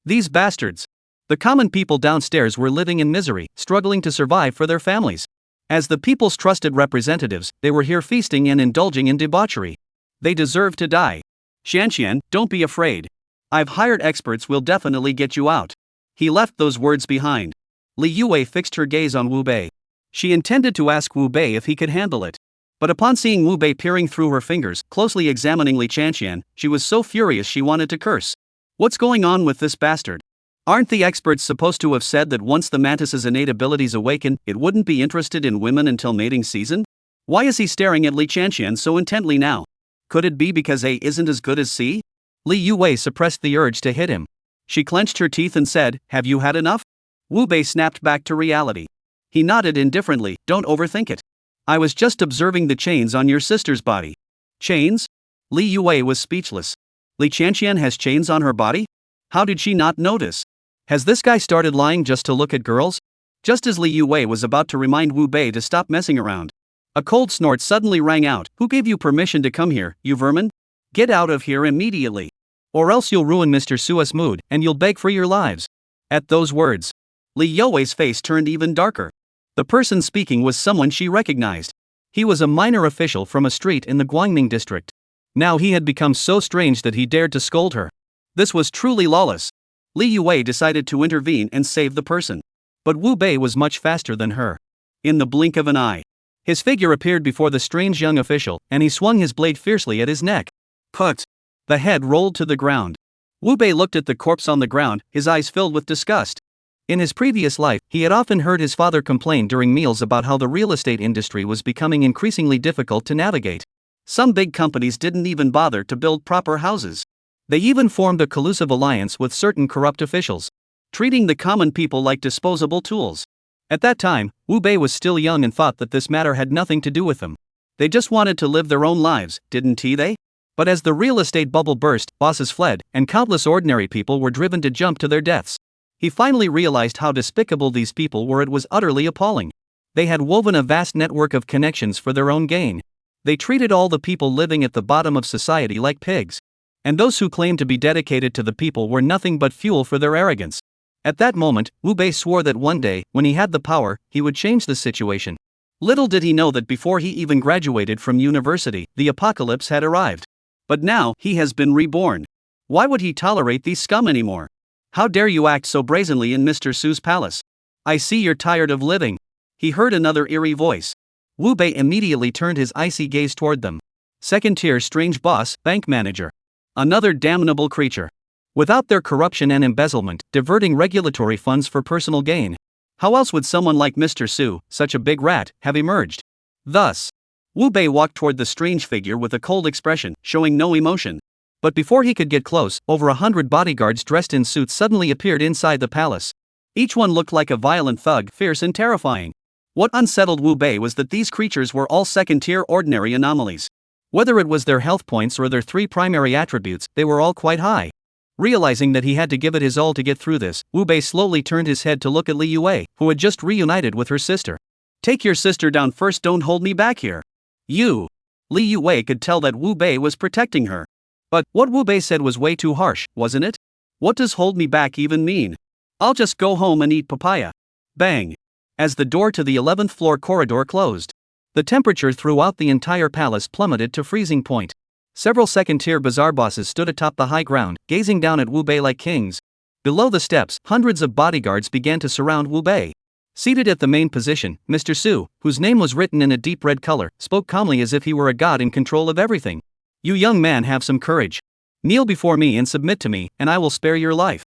These bastards! The common people downstairs were living in misery, struggling to survive for their families. As the people's trusted representatives, they were here feasting and indulging in debauchery. They deserve to die. "Chanxian, don't be afraid. I've hired experts, will definitely get you out." He left those words behind. Li Yuwei fixed her gaze on Wu Bei. She intended to ask Wu Bei if he could handle it. But upon seeing Wu Bei peering through her fingers, closely examining Li Chanxian, she was so furious she wanted to curse. What's going on with this bastard? Aren't the experts supposed to have said that once the mantis's innate abilities awaken, it wouldn't be interested in women until mating season? Why is he staring at Li Chanxian so intently now? Could it be because A isn't as good as C? Li Yuwei suppressed the urge to hit him. She clenched her teeth and said, "Have you had enough?" Wu Bei snapped back to reality. He nodded indifferently, "Don't overthink it. I was just observing the chains on your sister's body." Chains? Li Yuwei was speechless. Li Chanxian has chains on her body? How did she not notice? Has this guy started lying just to look at girls? Just as Li Yuwei was about to remind Wu Bei to stop messing around, a cold snort suddenly rang out. "Who gave you permission to come here, you vermin? Get out of here immediately. Or else you'll ruin Mr. Sua's mood, and you'll beg for your lives." At those words, Li Yuwei's face turned even darker. The person speaking was someone she recognized. He was a minor official from a street in the Guangming district. Now he had become so strange that he dared to scold her. This was truly lawless. Li Yuwei decided to intervene and save the person. But Wu Bei was much faster than her. In the blink of an eye, his figure appeared before the strange young official, and he swung his blade fiercely at his neck. Put! The head rolled to the ground. Wu Bei looked at the corpse on the ground, his eyes filled with disgust. In his previous life, he had often heard his father complain during meals about how the real estate industry was becoming increasingly difficult to navigate. Some big companies didn't even bother to build proper houses. They even formed a collusive alliance with certain corrupt officials, treating the common people like disposable tools. At that time, Wu Bei was still young and thought that this matter had nothing to do with them. They just wanted to live their own lives, didn't they? But as the real estate bubble burst, bosses fled, and countless ordinary people were driven to jump to their deaths. He finally realized how despicable these people were. It was utterly appalling. They had woven a vast network of connections for their own gain. They treated all the people living at the bottom of society like pigs. And those who claimed to be dedicated to the people were nothing but fuel for their arrogance. At that moment, Wu Bei swore that one day, when he had the power, he would change the situation. Little did he know that before he even graduated from university, the apocalypse had arrived. But now, he has been reborn. Why would he tolerate these scum anymore? How dare you act so brazenly in Mr. Su's palace? I see you're tired of living. He heard another eerie voice. Wu Bei immediately turned his icy gaze toward them. Second-tier strange boss, bank manager. Another damnable creature. Without their corruption and embezzlement, diverting regulatory funds for personal gain. How else would someone like Mr. Su, such a big rat, have emerged? Thus, Wu Bei walked toward the strange figure with a cold expression, showing no emotion. But before he could get close, over 100 bodyguards dressed in suits suddenly appeared inside the palace. Each one looked like a violent thug, fierce and terrifying. What unsettled Wu Bei was that these creatures were all second-tier ordinary anomalies. Whether it was their health points or their three primary attributes, they were all quite high. Realizing that he had to give it his all to get through this, Wu Bei slowly turned his head to look at Li Yuwei, who had just reunited with her sister. "Take your sister down first, don't hold me back here. You." Li Yuwei could tell that Wu Bei was protecting her. But what Wu Bei said was way too harsh, wasn't it? What does hold me back even mean? I'll just go home and eat papaya. Bang! As the door to the 11th floor corridor closed, the temperature throughout the entire palace plummeted to freezing point. Several second-tier bazaar bosses stood atop the high ground, gazing down at Wu Bei like kings. Below the steps, hundreds of bodyguards began to surround Wu Bei. Seated at the main position, Mr. Su, whose name was written in a deep red color, spoke calmly as if he were a god in control of everything. You young man, have some courage. Kneel before me and submit to me, and I will spare your life.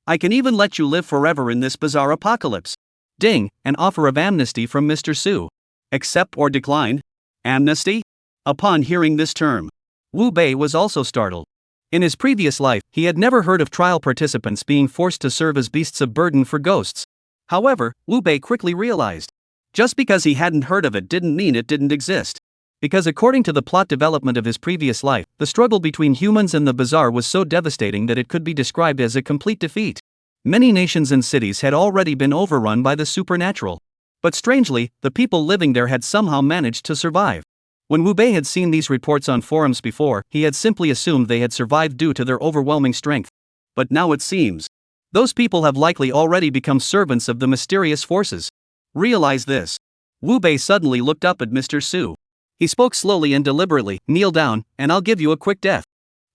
I can even let you live forever in this bizarre apocalypse. Ding, an offer of amnesty from Mr. Su. Accept or decline? Amnesty? Upon hearing this term, Wu Bei was also startled. In his previous life, he had never heard of trial participants being forced to serve as beasts of burden for ghosts. However, Wu Bei quickly realized, just because he hadn't heard of it didn't mean it didn't exist. Because according to the plot development of his previous life, the struggle between humans and the bizarre was so devastating that it could be described as a complete defeat. Many nations and cities had already been overrun by the supernatural. But strangely, the people living there had somehow managed to survive. When Wu Bei had seen these reports on forums before, he had simply assumed they had survived due to their overwhelming strength. But now it seems, those people have likely already become servants of the mysterious forces. Realize this. Wu Bei suddenly looked up at Mr. Su. He spoke slowly and deliberately, kneel down, and I'll give you a quick death.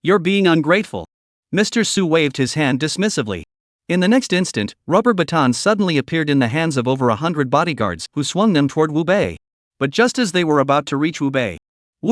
You're being ungrateful. Mr. Su waved his hand dismissively. In the next instant, rubber batons suddenly appeared in the hands of over 100 bodyguards, who swung them toward Wu Bei. But just as they were about to reach Wu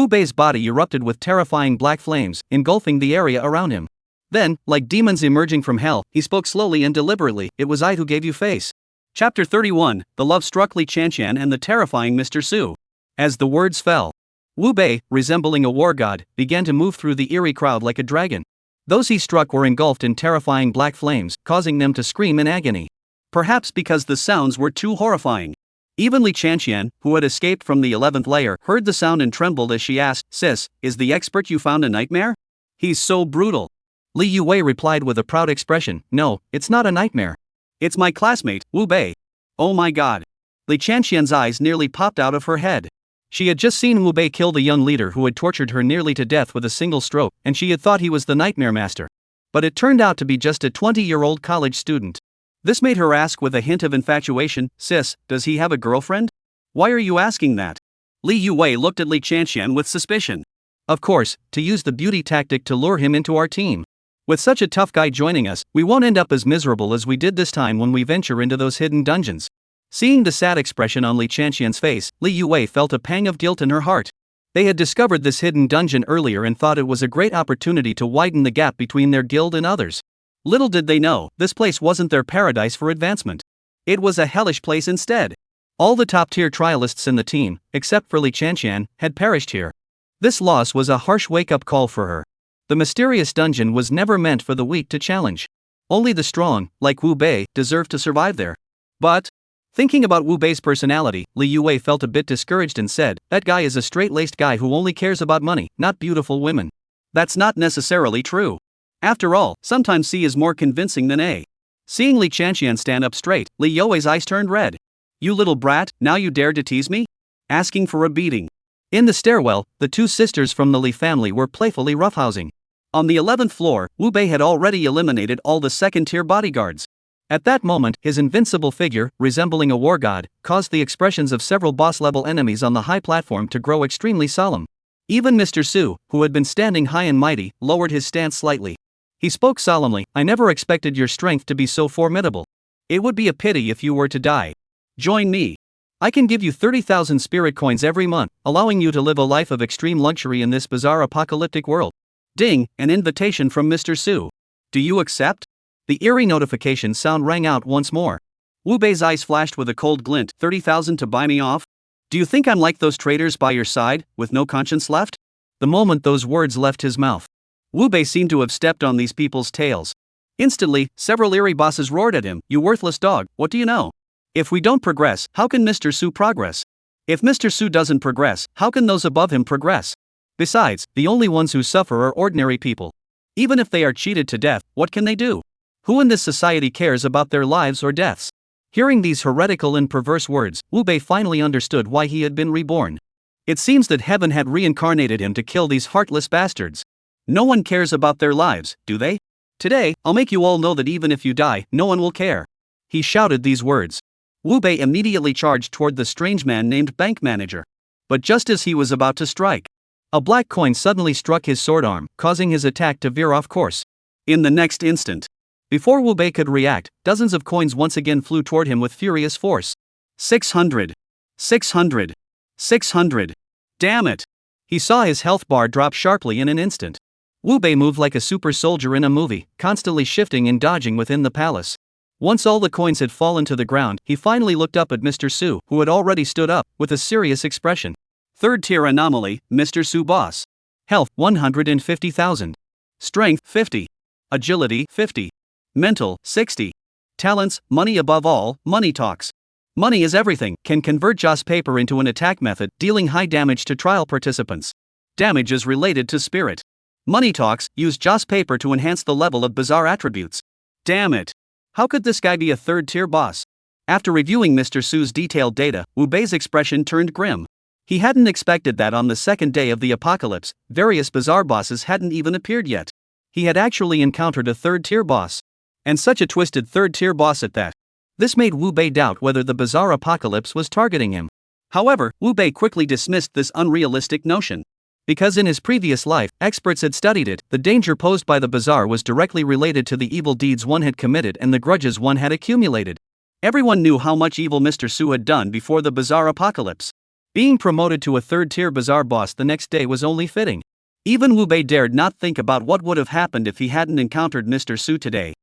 Bei's body erupted with terrifying black flames, engulfing the area around him. Then, like demons emerging from hell, he spoke slowly and deliberately, it was I who gave you face. Chapter 31, The Love Struck Li Qianqian and the Terrifying Mr. Su. As the words fell, Wu Bei, resembling a war god, began to move through the eerie crowd like a dragon. Those he struck were engulfed in terrifying black flames, causing them to scream in agony. Perhaps because the sounds were too horrifying. Even Li Qianqian, who had escaped from the 11th layer, heard the sound and trembled as she asked, Sis, is the expert you found a nightmare? He's so brutal. Li Yuwei replied with a proud expression, No, it's not a nightmare. It's my classmate, Wu Bei. Oh my god. Li Qianqian's eyes nearly popped out of her head. She had just seen Wu Bei kill the young leader who had tortured her nearly to death with a single stroke, and she had thought he was the nightmare master. But it turned out to be just a 20-year-old college student. This made her ask with a hint of infatuation, Sis, does he have a girlfriend? Why are you asking that? Li Yuwei looked at Li Qianqian with suspicion. Of course, to use the beauty tactic to lure him into our team. With such a tough guy joining us, we won't end up as miserable as we did this time when we venture into those hidden dungeons. Seeing the sad expression on Li Qianqian's face, Li Yuwei felt a pang of guilt in her heart. They had discovered this hidden dungeon earlier and thought it was a great opportunity to widen the gap between their guild and others. Little did they know, this place wasn't their paradise for advancement. It was a hellish place instead. All the top-tier trialists in the team, except for Li Qianqian, had perished here. This loss was a harsh wake-up call for her. The mysterious dungeon was never meant for the weak to challenge. Only the strong, like Wu Bei, deserved to survive there. But, thinking about Wu Bei's personality, Li Yuwei felt a bit discouraged and said, that guy is a straight-laced guy who only cares about money, not beautiful women. That's not necessarily true. After all, sometimes C is more convincing than A. Seeing Li Qianqian stand up straight, Li Yuwei's eyes turned red. You little brat, now you dare to tease me? Asking for a beating. In the stairwell, the two sisters from the Li family were playfully roughhousing. On the 11th floor, Wu Bei had already eliminated all the second-tier bodyguards. At that moment, his invincible figure, resembling a war god, caused the expressions of several boss-level enemies on the high platform to grow extremely solemn. Even Mr. Su, who had been standing high and mighty, lowered his stance slightly. He spoke solemnly, I never expected your strength to be so formidable. It would be a pity if you were to die. Join me. I can give you 30,000 spirit coins every month, allowing you to live a life of extreme luxury in this bizarre apocalyptic world. Ding, an invitation from Mr. Su. Do you accept? The eerie notification sound rang out once more. Wu Bei's eyes flashed with a cold glint, 30,000 to buy me off? Do you think I'm like those traitors by your side, with no conscience left? The moment those words left his mouth, Wu Bei seemed to have stepped on these people's tails. Instantly, several eerie bosses roared at him, you worthless dog, what do you know? If we don't progress, how can Mr. Su progress? If Mr. Su doesn't progress, how can those above him progress? Besides, the only ones who suffer are ordinary people. Even if they are cheated to death, what can they do? Who in this society cares about their lives or deaths? Hearing these heretical and perverse words, Wu Bei finally understood why he had been reborn. It seems that heaven had reincarnated him to kill these heartless bastards. No one cares about their lives, do they? Today, I'll make you all know that even if you die, no one will care. He shouted these words. Wu Bei immediately charged toward the strange man named Bank Manager. But just as he was about to strike, a black coin suddenly struck his sword arm, causing his attack to veer off course. In the next instant, before Wu Bei could react, dozens of coins once again flew toward him with furious force. 600. 600. 600. Damn it. He saw his health bar drop sharply in an instant. Wu Bei moved like a super soldier in a movie, constantly shifting and dodging within the palace. Once all the coins had fallen to the ground, he finally looked up at Mr. Su, who had already stood up, with a serious expression. Third tier anomaly, Mr. Su boss. Health, 150,000. Strength, 50. Agility, 50. Mental, 60. Talents, money above all, money talks. Money is everything, can convert Joss paper into an attack method, dealing high damage to trial participants. Damage is related to spirit. Money talks, use Joss paper to enhance the level of bizarre attributes. Damn it. How could this guy be a third tier boss? After reviewing Mr. Su's detailed data, Wu Bei's expression turned grim. He hadn't expected that on the second day of the apocalypse, various bizarre bosses hadn't even appeared yet. He had actually encountered a third tier boss. And such a twisted third tier boss at that. This made Wu Bei doubt whether the bizarre apocalypse was targeting him. However, Wu Bei quickly dismissed this unrealistic notion. Because in his previous life, experts had studied it, the danger posed by the bizarre was directly related to the evil deeds one had committed and the grudges one had accumulated. Everyone knew how much evil Mr. Su had done before the bizarre apocalypse. Being promoted to a third-tier bizarre boss the next day was only fitting. Even Wu Bei dared not think about what would have happened if he hadn't encountered Mr. Su today.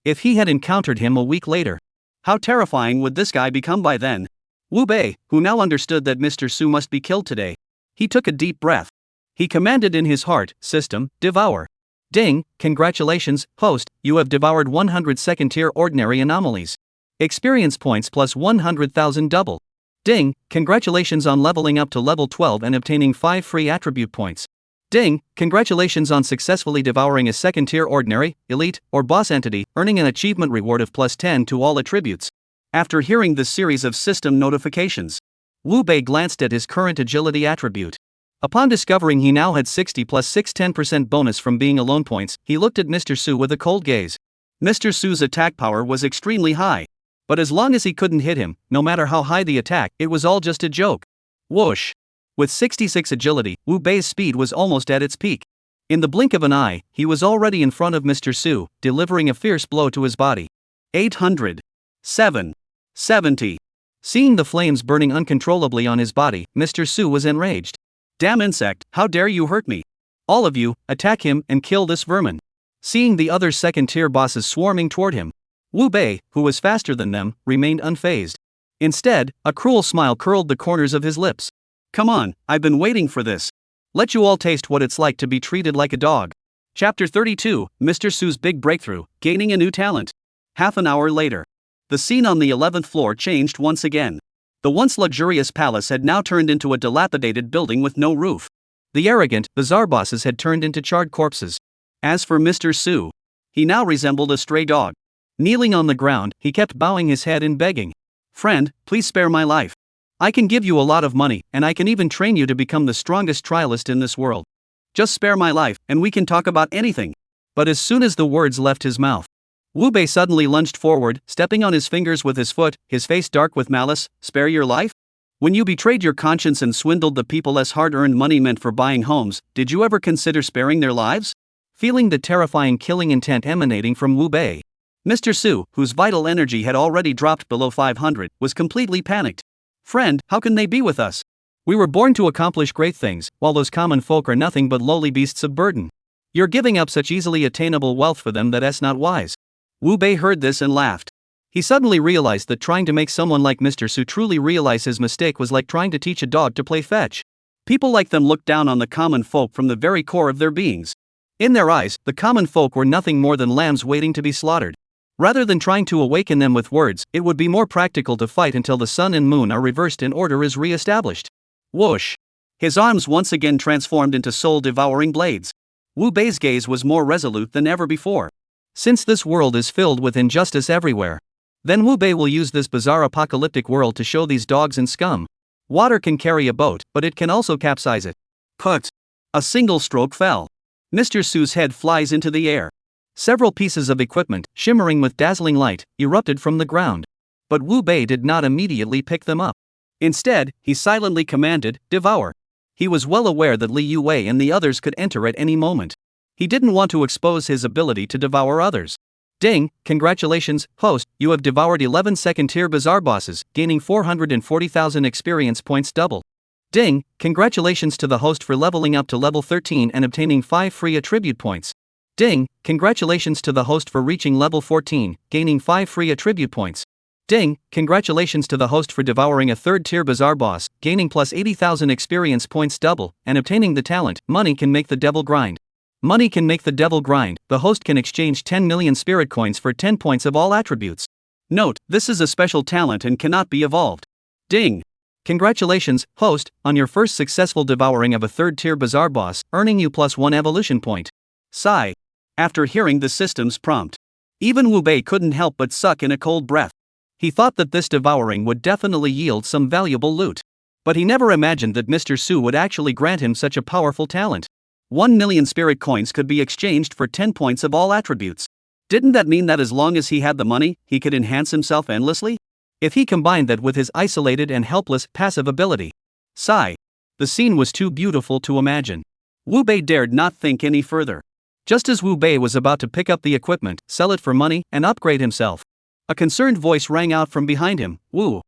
If he had encountered him a week later. How terrifying would this guy become by then? Wu Bei, who now understood that Mr. Su must be killed today. He took a deep breath. He commanded in his heart, "System, devour." Ding, congratulations, host, you have devoured 100 second-tier ordinary anomalies. Experience points plus 100,000 double. Ding, congratulations on leveling up to level 12 and obtaining 5 free attribute points. Ding, congratulations on successfully devouring a second-tier ordinary, elite, or boss entity, earning an achievement reward of plus 10 to all attributes. After hearing this series of system notifications, Wu Bei glanced at his current agility attribute. Upon discovering he now had 60 plus 6 10% bonus from being alone points, he looked at Mr. Su with a cold gaze. Mr. Su's attack power was extremely high. But as long as he couldn't hit him, no matter how high the attack, it was all just a joke. Whoosh! With 66 agility, Wu Bei's speed was almost at its peak. In the blink of an eye, he was already in front of Mr. Su, delivering a fierce blow to his body. 800. 770. Seeing the flames burning uncontrollably on his body, Mr. Su was enraged. Damn insect, how dare you hurt me? All of you, attack him and kill this vermin. Seeing the other second-tier bosses swarming toward him, Wu Bei, who was faster than them, remained unfazed. Instead, a cruel smile curled the corners of his lips. Come on, I've been waiting for this. Let you all taste what it's like to be treated like a dog. Chapter 32, Mr. Su's Big Breakthrough, Gaining a New Talent. Half an hour later. The scene on the 11th floor changed once again. The once luxurious palace had now turned into a dilapidated building with no roof. The arrogant, bizarre bosses had turned into charred corpses. As for Mr. Su, he now resembled a stray dog. Kneeling on the ground, he kept bowing his head and begging. Friend, please spare my life. I can give you a lot of money, and I can even train you to become the strongest trialist in this world. Just spare my life, and we can talk about anything. But as soon as the words left his mouth, Wu Bei suddenly lunged forward, stepping on his fingers with his foot, his face dark with malice. Spare your life? When you betrayed your conscience and swindled the people as hard-earned money meant for buying homes, did you ever consider sparing their lives? Feeling the terrifying killing intent emanating from Wu Bei, Mr. Su, whose vital energy had already dropped below 500, was completely panicked. Friend, how can they be with us? We were born to accomplish great things, while those common folk are nothing but lowly beasts of burden. You're giving up such easily attainable wealth for them that's not wise. Wu Bei heard this and laughed. He suddenly realized that trying to make someone like Mr. Su truly realize his mistake was like trying to teach a dog to play fetch. People like them looked down on the common folk from the very core of their beings. In their eyes, the common folk were nothing more than lambs waiting to be slaughtered. Rather than trying to awaken them with words, it would be more practical to fight until the sun and moon are reversed and order is re-established. Whoosh! His arms once again transformed into soul-devouring blades. Wu Bei's gaze was more resolute than ever before. Since this world is filled with injustice everywhere, then Wu Bei will use this bizarre apocalyptic world to show these dogs and scum. Water can carry a boat, but it can also capsize it. Put! A single stroke fell. Mr. Su's head flies into the air. Several pieces of equipment, shimmering with dazzling light, erupted from the ground. But Wu Bei did not immediately pick them up. Instead, he silently commanded, "Devour." He was well aware that Li Yue and the others could enter at any moment. He didn't want to expose his ability to devour others. Ding, congratulations, host, you have devoured 11 second-tier bazaar bosses, gaining 440,000 experience points double. Ding, congratulations to the host for leveling up to level 13 and obtaining 5 free attribute points. Ding, congratulations to the host for reaching level 14, gaining 5 free attribute points. Ding, congratulations to the host for devouring a 3rd-tier bazaar boss, gaining plus 80,000 experience points double, and obtaining the talent, money can make the devil grind. Money can make the devil grind, the host can exchange 10 million spirit coins for 10 points of all attributes. Note, this is a special talent and cannot be evolved. Ding. Congratulations, host, on your first successful devouring of a 3rd-tier bazaar boss, earning you plus 1 evolution point. Sigh. After hearing the system's prompt, even Wu Bei couldn't help but suck in a cold breath. He thought that this devouring would definitely yield some valuable loot. But he never imagined that Mr. Su would actually grant him such a powerful talent. 1 million spirit coins could be exchanged for 10 points of all attributes. Didn't that mean that as long as he had the money, he could enhance himself endlessly? If he combined that with his isolated and helpless passive ability. Sigh. The scene was too beautiful to imagine. Wu Bei dared not think any further. Just as Wu Bei was about to pick up the equipment, sell it for money, and upgrade himself, a concerned voice rang out from behind him. Wu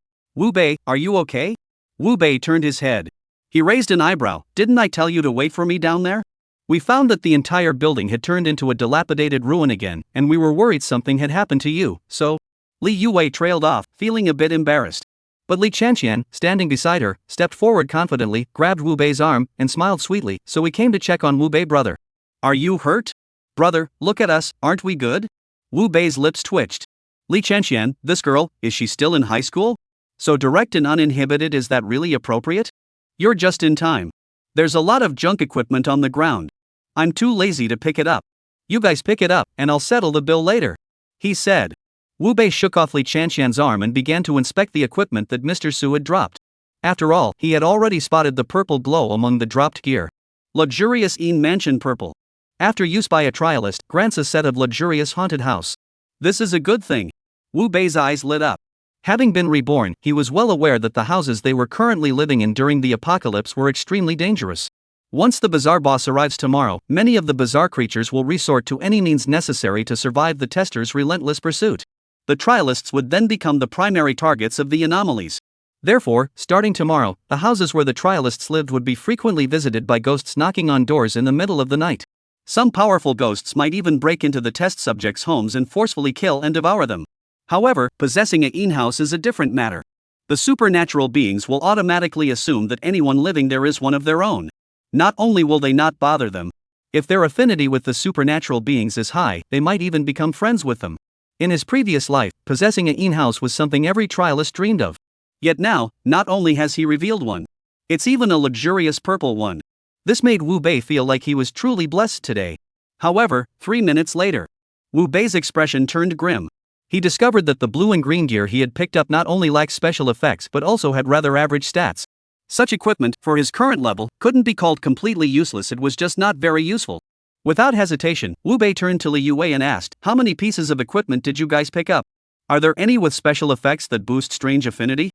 Bei, are you okay? Wu Bei turned his head. He raised an eyebrow. Didn't I tell you to wait for me down there? We found that the entire building had turned into a dilapidated ruin again, and we were worried something had happened to you, so. Li Yue trailed off, feeling a bit embarrassed. But Li Chanqian, standing beside her, stepped forward confidently, grabbed Wu Bei's arm, and smiled sweetly. So we came to check on Wu Bei, brother. Are you hurt? Brother, look at us, aren't we good? Wu Bei's lips twitched. Li Chanqian, this girl, is she still in high school? So direct and uninhibited, is that really appropriate? You're just in time. There's a lot of junk equipment on the ground. I'm too lazy to pick it up. You guys pick it up, and I'll settle the bill later, he said. Wu Bei shook off Li Chanqian's arm and began to inspect the equipment that Mr. Su had dropped. After all, he had already spotted the purple glow among the dropped gear. Luxurious Inn Mansion purple. After use by a trialist, grants a set of luxurious haunted house. This is a good thing. Wu Bei's eyes lit up. Having been reborn, he was well aware that the houses they were currently living in during the apocalypse were extremely dangerous. Once the bazaar boss arrives tomorrow, many of the bazaar creatures will resort to any means necessary to survive the tester's relentless pursuit. The trialists would then become the primary targets of the anomalies. Therefore, starting tomorrow, the houses where the trialists lived would be frequently visited by ghosts knocking on doors in the middle of the night. Some powerful ghosts might even break into the test subjects' homes and forcefully kill and devour them. However, possessing a Inn house is a different matter. The supernatural beings will automatically assume that anyone living there is one of their own. Not only will they not bother them, if their affinity with the supernatural beings is high, they might even become friends with them. In his previous life, possessing a Inn house was something every trialist dreamed of. Yet now, not only has he revealed one, it's even a luxurious purple one. This made Wu Bei feel like he was truly blessed today. However, 3 minutes later, Wu Bei's expression turned grim. He discovered that the blue and green gear he had picked up not only lacked special effects but also had rather average stats. Such equipment, for his current level, couldn't be called completely useless, it was just not very useful. Without hesitation, Wu Bei turned to Li Yue and asked, how many pieces of equipment did you guys pick up? Are there any with special effects that boost strange affinity?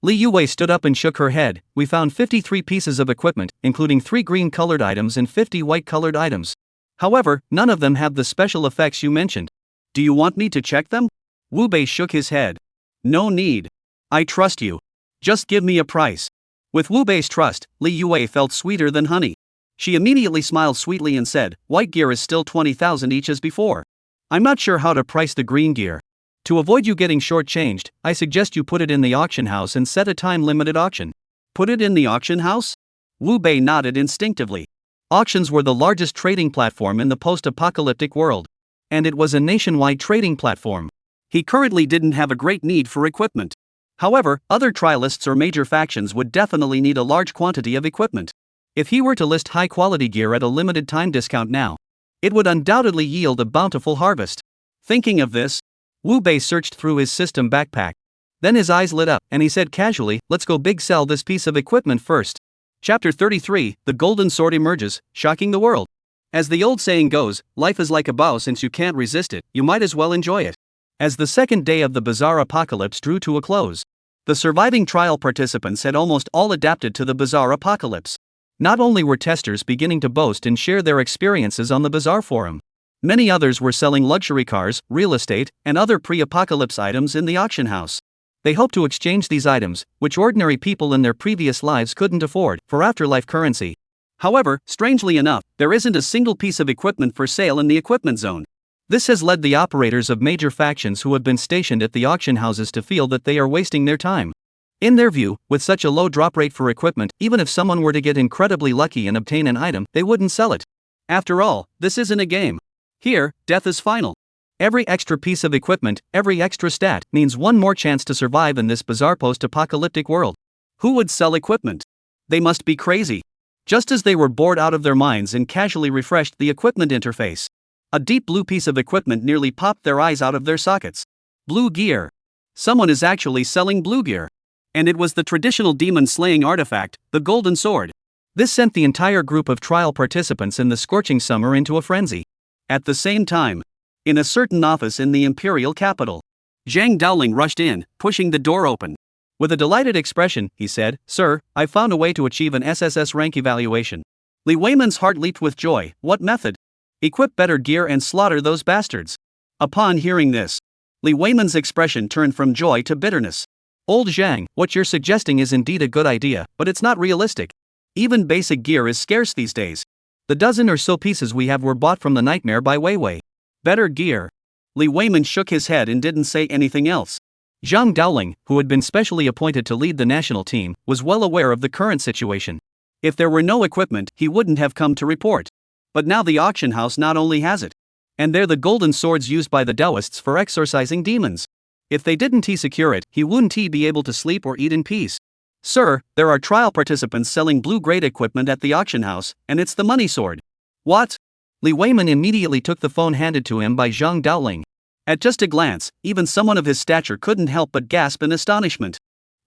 Li Yue stood up and shook her head. We found 53 pieces of equipment, including 3 green-colored items and 50 white-colored items. However, none of them have the special effects you mentioned. Do you want me to check them? Wu Bei shook his head. No need. I trust you. Just give me a price. With Wu Bei's trust, Li Yue felt sweeter than honey. She immediately smiled sweetly and said, white gear is still 20,000 each as before. I'm not sure how to price the green gear. To avoid you getting shortchanged, I suggest you put it in the auction house and set a time-limited auction. Put it in the auction house? Wu Bei nodded instinctively. Auctions were the largest trading platform in the post-apocalyptic world. And it was a nationwide trading platform. He currently didn't have a great need for equipment. However, other trialists or major factions would definitely need a large quantity of equipment. If he were to list high-quality gear at a limited time discount now, it would undoubtedly yield a bountiful harvest. Thinking of this, Wu Bei searched through his system backpack. Then his eyes lit up, and he said casually, let's go big sell this piece of equipment first. Chapter 33, The Golden Sword emerges, shocking the world. As the old saying goes, life is like a bow, since you can't resist it, you might as well enjoy it. As the second day of the bazaar apocalypse drew to a close, the surviving trial participants had almost all adapted to the bazaar apocalypse. Not only were testers beginning to boast and share their experiences on the bazaar forum, Many others were selling luxury cars, real estate, and other pre-apocalypse items in the auction house. They hoped to exchange these items, which ordinary people in their previous lives couldn't afford, for afterlife currency. However, strangely enough, there isn't a single piece of equipment for sale in the equipment zone. This has led the operators of major factions who have been stationed at the auction houses to feel that they are wasting their time. In their view, with such a low drop rate for equipment, even if someone were to get incredibly lucky and obtain an item, they wouldn't sell it. After all, this isn't a game. Here, death is final. Every extra piece of equipment, every extra stat, means one more chance to survive in this bizarre post-apocalyptic world. Who would sell equipment? They must be crazy. Just as they were bored out of their minds and casually refreshed the equipment interface, a deep blue piece of equipment nearly popped their eyes out of their sockets. Blue gear. Someone is actually selling blue gear. And it was the traditional demon-slaying artifact, the golden sword. This sent the entire group of trial participants in the scorching summer into a frenzy. At the same time, in a certain office in the imperial capital, Zhang Dowling rushed in, pushing the door open. With a delighted expression, he said, "Sir, I've found a way to achieve an SSS-rank evaluation." Li Weiman's heart leaped with joy. What method? Equip better gear and slaughter those bastards. Upon hearing this, Li Weiman's expression turned from joy to bitterness. Old Zhang, what you're suggesting is indeed a good idea, but it's not realistic. Even basic gear is scarce these days. The dozen or so pieces we have were bought from the nightmare by Weiwei. Better gear. Li Weiman shook his head and didn't say anything else. Zhang Dowling, who had been specially appointed to lead the national team, was well aware of the current situation. If there were no equipment, he wouldn't have come to report. But now the auction house not only has it, and they're the golden swords used by the Taoists for exorcising demons. If they didn't secure it, he wouldn't be able to sleep or eat in peace. Sir, there are trial participants selling blue-grade equipment at the auction house, and it's the money sword. What? Li Weiman immediately took the phone handed to him by Zhang Dowling. At just a glance, even someone of his stature couldn't help but gasp in astonishment.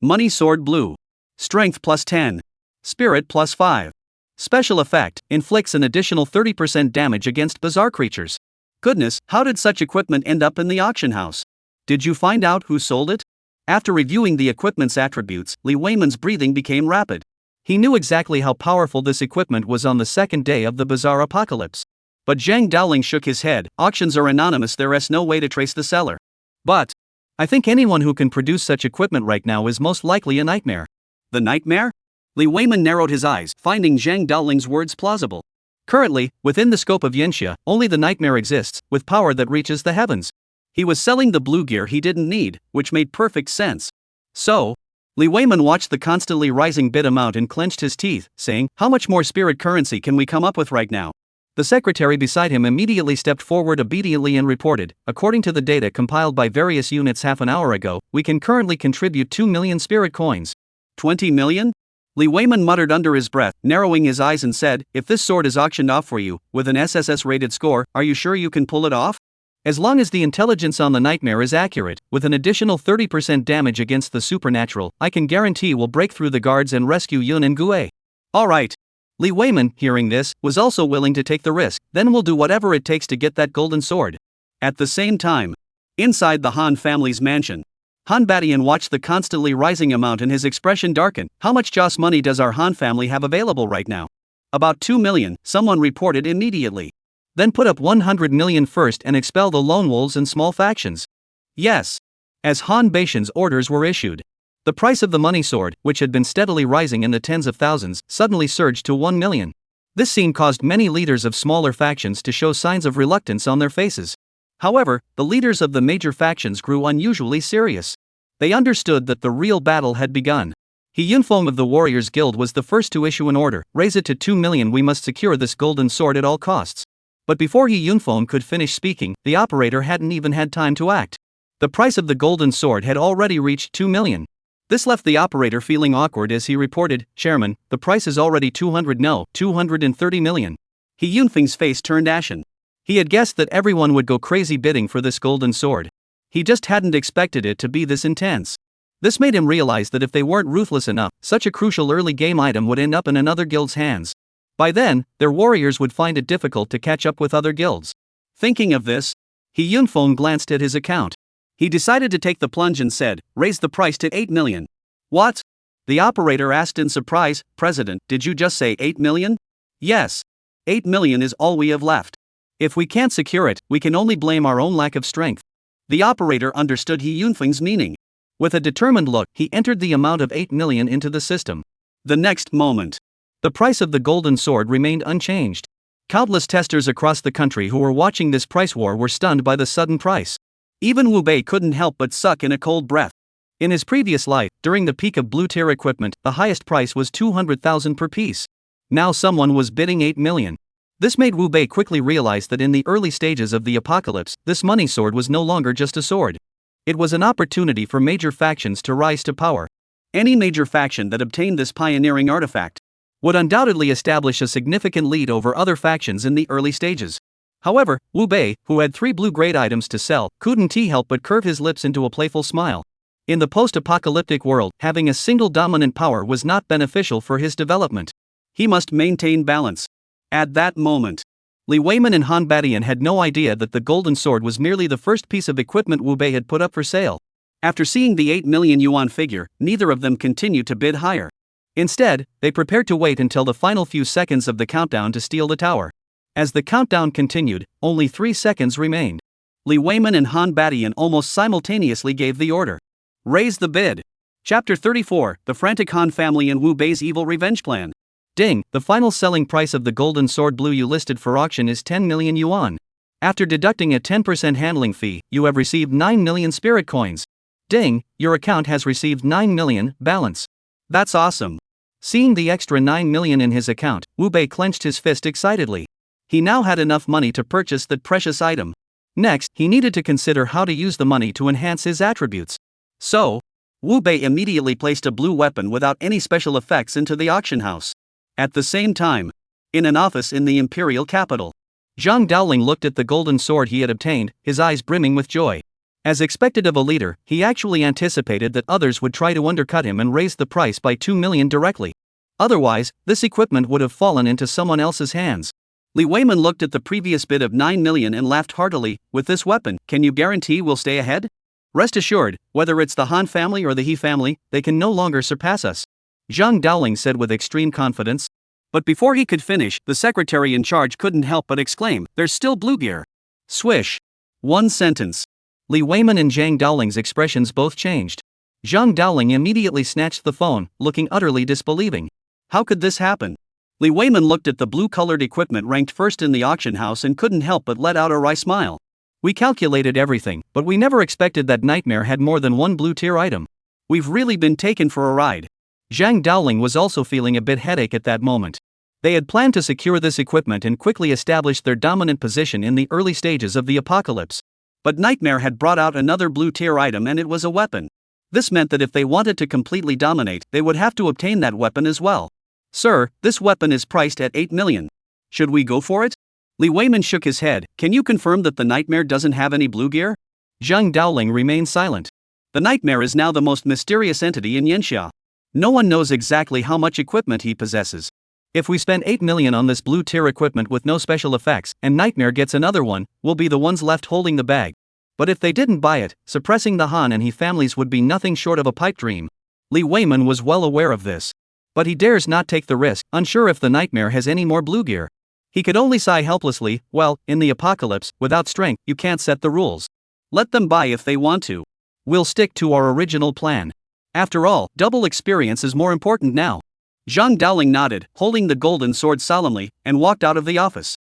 Money sword blue. Strength plus 10. Spirit plus 5. Special effect, inflicts an additional 30% damage against bizarre creatures. Goodness, how did such equipment end up in the auction house? Did you find out who sold it? After reviewing the equipment's attributes, Li Weiman's breathing became rapid. He knew exactly how powerful this equipment was on the second day of the bizarre apocalypse. But Zhang Dowling shook his head. Auctions are anonymous, there's no way to trace the seller. But I think anyone who can produce such equipment right now is most likely a nightmare. The nightmare? Li Weiman narrowed his eyes, finding Zhang Dowling's words plausible. Currently, within the scope of Yanxia, only the nightmare exists, with power that reaches the heavens. He was selling the blue gear he didn't need, which made perfect sense. So, Li Weiman watched the constantly rising bid amount and clenched his teeth, saying, "How much more spirit currency can we come up with right now?" The secretary beside him immediately stepped forward obediently and reported, "According to the data compiled by various units half an hour ago, we can currently contribute 2 million spirit coins. 20 million? Li Weiman muttered under his breath, narrowing his eyes and said, "If this sword is auctioned off for you, with an SSS-rated score, are you sure you can pull it off? As long as the intelligence on the nightmare is accurate, with an additional 30% damage against the supernatural, I can guarantee we'll break through the guards and rescue Yun and Gue." All right. Li Weiman, hearing this, was also willing to take the risk. Then we'll do whatever it takes to get that golden sword. At the same time, inside the Han family's mansion, Han Batian watched the constantly rising amount and his expression darkened. How much Joss money does our Han family have available right now? About 2 million, someone reported immediately. Then put up 100 million first and expel the lone wolves and small factions. Yes. As Han Batian's orders were issued, the price of the money sword, which had been steadily rising in the tens of thousands, suddenly surged to 1 million. This scene caused many leaders of smaller factions to show signs of reluctance on their faces. However, the leaders of the major factions grew unusually serious. They understood that the real battle had begun. He Yunfeng of the Warriors Guild was the first to issue an order, "Raise it to 2 million, we must secure this golden sword at all costs." But before He Yunfeng could finish speaking, the operator hadn't even had time to act. The price of the golden sword had already reached 2 million. This left the operator feeling awkward as he reported, "Chairman, the price is already 230 million. He Yunfeng's face turned ashen. He had guessed that everyone would go crazy bidding for this golden sword. He just hadn't expected it to be this intense. This made him realize that if they weren't ruthless enough, such a crucial early game item would end up in another guild's hands. By then, their warriors would find it difficult to catch up with other guilds. Thinking of this, He Yunfeng glanced at his account. He decided to take the plunge and said, "Raise the price to 8 million. What? The operator asked in surprise, "President, did you just say 8 million? Yes. 8 million is all we have left. If we can't secure it, we can only blame our own lack of strength. The operator understood He Yunfeng's meaning. With a determined look, he entered the amount of 8 million into the system. The next moment, the price of the golden sword remained unchanged. Countless testers across the country who were watching this price war were stunned by the sudden price. Even Wu Bei couldn't help but suck in a cold breath. In his previous life, during the peak of blue-tier equipment, the highest price was 200,000 per piece. Now someone was bidding 8 million. This made Wu Bei quickly realize that in the early stages of the apocalypse, this money sword was no longer just a sword. It was an opportunity for major factions to rise to power. Any major faction that obtained this pioneering artifact would undoubtedly establish a significant lead over other factions in the early stages. However, Wu Bei, who had 3 blue-grade items to sell, couldn't help but curve his lips into a playful smile. In the post-apocalyptic world, having a single dominant power was not beneficial for his development. He must maintain balance. At that moment, Li Weiman and Han Badian had no idea that the golden sword was merely the first piece of equipment Wu Bei had put up for sale. After seeing the 8 million yuan figure, neither of them continued to bid higher. Instead, they prepared to wait until the final few seconds of the countdown to steal the tower. As the countdown continued, only 3 seconds remained. Li Weiman and Han Badian almost simultaneously gave the order. Raise the bid. Chapter 34, The Frantic Han Family and Wu Bei's Evil Revenge Plan. Ding, the final selling price of the golden sword blue you listed for auction is 10 million yuan. After deducting a 10% handling fee, you have received 9 million spirit coins. Ding, your account has received 9 million balance. That's awesome. Seeing the extra 9 million in his account, Wu Bei clenched his fist excitedly. He now had enough money to purchase that precious item. Next, he needed to consider how to use the money to enhance his attributes. So, Wu Bei immediately placed a blue weapon without any special effects into the auction house. At the same time, in an office in the imperial capital, Zhang Daoling looked at the golden sword he had obtained, his eyes brimming with joy. As expected of a leader, he actually anticipated that others would try to undercut him and raise the price by 2 million directly. Otherwise, this equipment would have fallen into someone else's hands. Li Weiman looked at the previous bid of 9 million and laughed heartily. With this weapon, can you guarantee we'll stay ahead? Rest assured, whether it's the Han family or the He family, they can no longer surpass us, Zhang Daoling said with extreme confidence. But before he could finish, the secretary in charge couldn't help but exclaim, "There's still blue gear." Swish. One sentence. Li Weiman and Zhang Daoling's expressions both changed. Zhang Daoling immediately snatched the phone, looking utterly disbelieving. How could this happen? Li Weiman looked at the blue-colored equipment ranked first in the auction house and couldn't help but let out a wry smile. We calculated everything, but we never expected that Nightmare had more than one blue-tier item. We've really been taken for a ride. Zhang Daoling was also feeling a bit headache at that moment. They had planned to secure this equipment and quickly establish their dominant position in the early stages of the apocalypse. But Nightmare had brought out another blue-tier item and it was a weapon. This meant that if they wanted to completely dominate, they would have to obtain that weapon as well. Sir, this weapon is priced at 8 million. Should we go for it? Li Weiman shook his head. Can you confirm that the Nightmare doesn't have any blue gear? Zhang Daoling remained silent. The Nightmare is now the most mysterious entity in Yanxia. No one knows exactly how much equipment he possesses. If we spend 8 million on this blue-tier equipment with no special effects, and Nightmare gets another one, we'll be the ones left holding the bag. But if they didn't buy it, suppressing the Han and He families would be nothing short of a pipe dream. Li Weiman was well aware of this. But he dares not take the risk, unsure if the Nightmare has any more blue gear. He could only sigh helplessly. Well, in the apocalypse, without strength, you can't set the rules. Let them buy if they want to. We'll stick to our original plan. After all, double experience is more important now. Zhang Daoling nodded, holding the golden sword solemnly, and walked out of the office.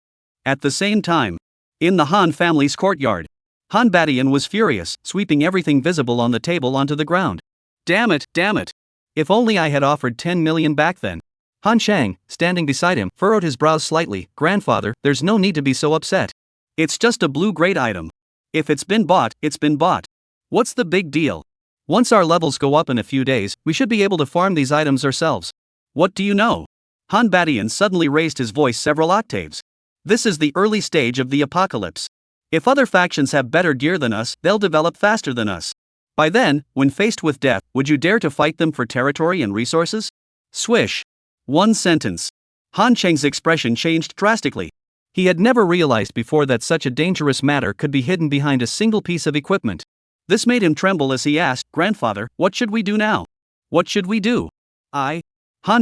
At the same time, in the Han family's courtyard, Han Badian was furious, sweeping everything visible on the table onto the ground. Damn it, damn it. If only I had offered 10 million back then. Han Shang, standing beside him, furrowed his brows slightly. Grandfather, there's no need to be so upset. It's just a blue-grade item. If it's been bought, it's been bought. What's the big deal? Once our levels go up in a few days, we should be able to farm these items ourselves. What do you know? Han Badian suddenly raised his voice several octaves. This is the early stage of the apocalypse. If other factions have better gear than us, they'll develop faster than us. By then, when faced with death, would you dare to fight them for territory and resources? Swish. One sentence. Han Cheng's expression changed drastically. He had never realized before that such a dangerous matter could be hidden behind a single piece of equipment. This made him tremble as he asked, "Grandfather, what should we do now?" What should we do? Han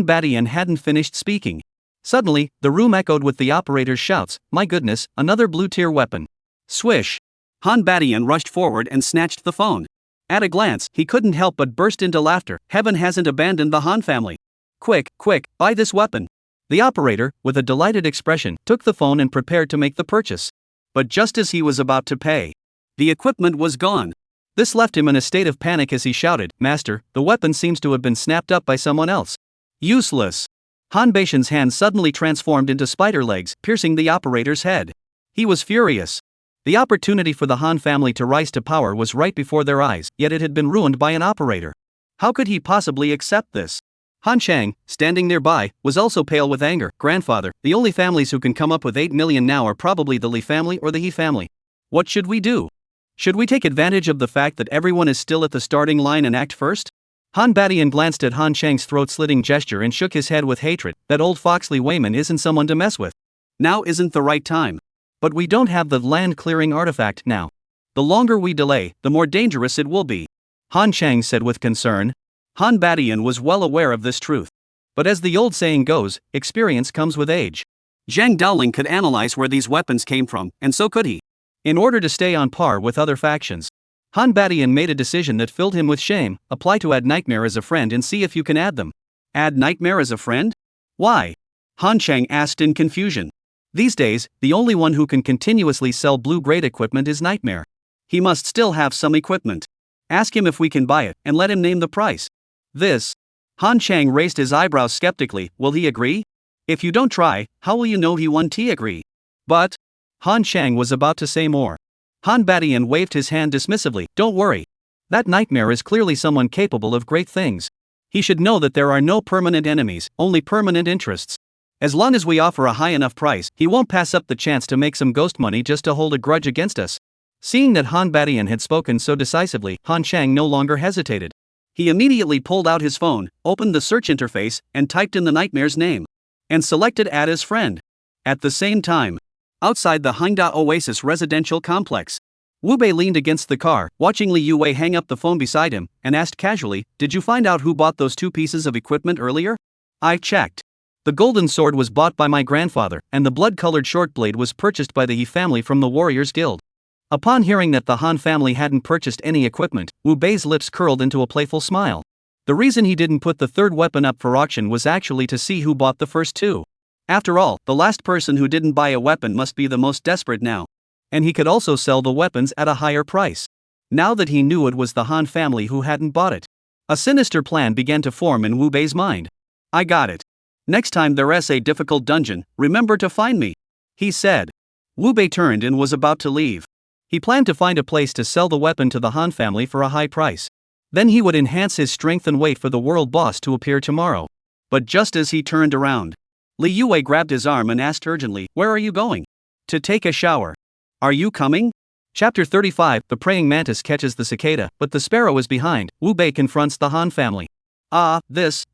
Badian hadn't finished speaking. Suddenly, the room echoed with the operator's shouts, "My goodness, another blue-tier weapon." Swish! Han Badian rushed forward and snatched the phone. At a glance, he couldn't help but burst into laughter. Heaven hasn't abandoned the Han family. Quick, quick, buy this weapon. The operator, with a delighted expression, took the phone and prepared to make the purchase. But just as he was about to pay, the equipment was gone. This left him in a state of panic as he shouted, "Master, the weapon seems to have been snapped up by someone else." Useless! Han Baishan's hand suddenly transformed into spider legs, piercing the operator's head. He was furious. The opportunity for the Han family to rise to power was right before their eyes, yet it had been ruined by an operator. How could he possibly accept this? Han Chang, standing nearby, was also pale with anger. "Grandfather, the only families who can come up with 8 million now are probably the Li family or the He family. What should we do? Should we take advantage of the fact that everyone is still at the starting line and act first?" Han Badian glanced at Han Chang's throat-slitting gesture and shook his head with hatred. "That old Foxley Wayman isn't someone to mess with. Now isn't the right time. But we don't have the land-clearing artifact now. The longer we delay, the more dangerous it will be," Han Chang said with concern. Han Badian was well aware of this truth. But as the old saying goes, experience comes with age. Zhang Daoling could analyze where these weapons came from, and so could he. In order to stay on par with other factions, Han Badian made a decision that filled him with shame. Apply to add Nightmare as a friend and see if you can add them. Add Nightmare as a friend? Why? Han Chang asked in confusion. These days, the only one who can continuously sell blue-grade equipment is Nightmare. He must still have some equipment. Ask him if we can buy it, and let him name the price. This. Han Chang raised his eyebrows skeptically. Will he agree? If you don't try, how will you know he won't agree? But Han Chang was about to say more. Han Badian waved his hand dismissively. "Don't worry. That Nightmare is clearly someone capable of great things. He should know that there are no permanent enemies, only permanent interests. As long as we offer a high enough price, he won't pass up the chance to make some ghost money just to hold a grudge against us." Seeing that Han Badian had spoken so decisively, Han Chang no longer hesitated. He immediately pulled out his phone, opened the search interface, and typed in the Nightmare's name. And selected Add as friend. At the same time, outside the Hangda Oasis residential complex, Wu Bei leaned against the car, watching Li Yue hang up the phone beside him, and asked casually, "Did you find out who bought those 2 pieces of equipment earlier?" "I checked. The golden sword was bought by my grandfather, and the blood-colored short blade was purchased by the He family from the Warriors Guild." Upon hearing that the Han family hadn't purchased any equipment, Wu Bei's lips curled into a playful smile. The reason he didn't put the third weapon up for auction was actually to see who bought the first 2. After all, the last person who didn't buy a weapon must be the most desperate now. And he could also sell the weapons at a higher price. Now that he knew it was the Han family who hadn't bought it, a sinister plan began to form in Wu Bei's mind. "I got it. Next time there's a difficult dungeon, remember to find me," he said. Wu Bei turned and was about to leave. He planned to find a place to sell the weapon to the Han family for a high price. Then he would enhance his strength and wait for the world boss to appear tomorrow. But just as he turned around, Li Yue grabbed his arm and asked urgently, "Where are you going?" "To take a shower." "Are you coming?" Chapter 35. The praying mantis catches the cicada, but the sparrow is behind. Wu Bei confronts the Han family. This.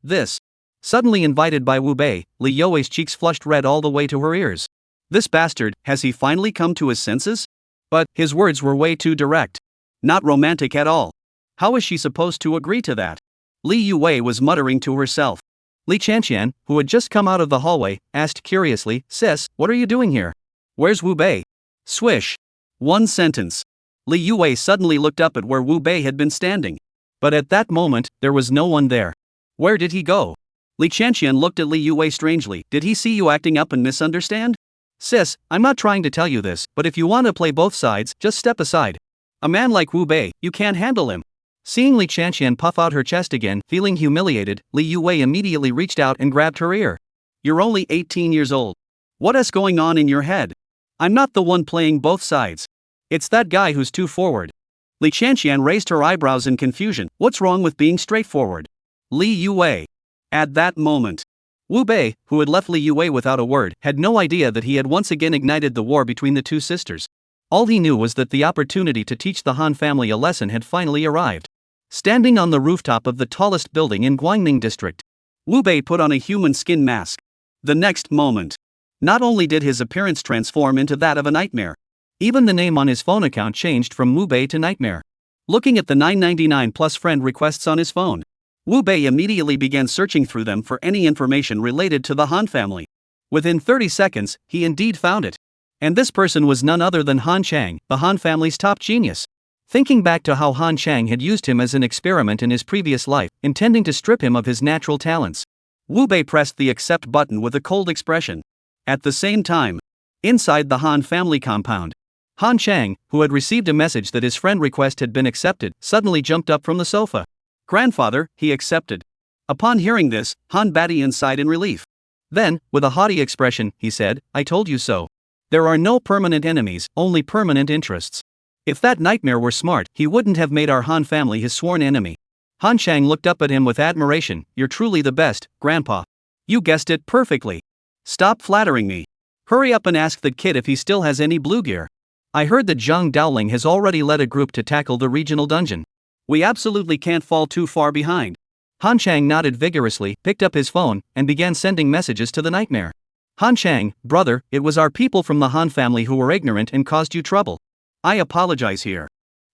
Suddenly invited by Wu Bei, Li Yue's cheeks flushed red all the way to her ears. This bastard, has he finally come to his senses? But his words were way too direct. Not romantic at all. How is she supposed to agree to that? Li Yue was muttering to herself. Li Chanqian, who had just come out of the hallway, asked curiously, "Sis, what are you doing here? Where's Wu Bei?" Swish. One sentence. Li Yue suddenly looked up at where Wu Bei had been standing. But at that moment, there was no one there. Where did he go? Li Chanqian looked at Li Yue strangely. "Did he see you acting up and misunderstand?" "Sis, I'm not trying to tell you this, but if you want to play both sides, just step aside. A man like Wu Bei, you can't handle him." Seeing Li Chanqian puff out her chest again, feeling humiliated, Li Yue immediately reached out and grabbed her ear. "You're only 18 years old. What is going on in your head? I'm not the one playing both sides. It's that guy who's too forward." Li Chanqian raised her eyebrows in confusion. "What's wrong with being straightforward?" Li Yue. At that moment, Wu Bei, who had left Li Yue without a word, had no idea that he had once again ignited the war between the two sisters. All he knew was that the opportunity to teach the Han family a lesson had finally arrived. Standing on the rooftop of the tallest building in Guangning district, Wu Bei put on a human skin mask. The next moment, not only did his appearance transform into that of a nightmare, even the name on his phone account changed from Wu Bei to Nightmare. Looking at the 999 plus friend requests on his phone, Wu Bei immediately began searching through them for any information related to the Han family. Within 30 seconds, he indeed found it. And this person was none other than Han Chang, the Han family's top genius. Thinking back to how Han Chang had used him as an experiment in his previous life, intending to strip him of his natural talents, Wu Bei pressed the accept button with a cold expression. At the same time, inside the Han family compound, Han Chang, who had received a message that his friend request had been accepted, suddenly jumped up from the sofa. Grandfather, he accepted. Upon hearing this, Han Badian sighed in relief. Then, with a haughty expression, he said, I told you so. There are no permanent enemies, only permanent interests. If that nightmare were smart, he wouldn't have made our Han family his sworn enemy. Han Chang looked up at him with admiration. You're truly the best, Grandpa. You guessed it perfectly. Stop flattering me. Hurry up and ask the kid if he still has any blue gear. I heard that Zhang Daoling has already led a group to tackle the regional dungeon. We absolutely can't fall too far behind. Han Chang nodded vigorously, picked up his phone, and began sending messages to the nightmare. Han Chang, brother, it was our people from the Han family who were ignorant and caused you trouble. I apologize here.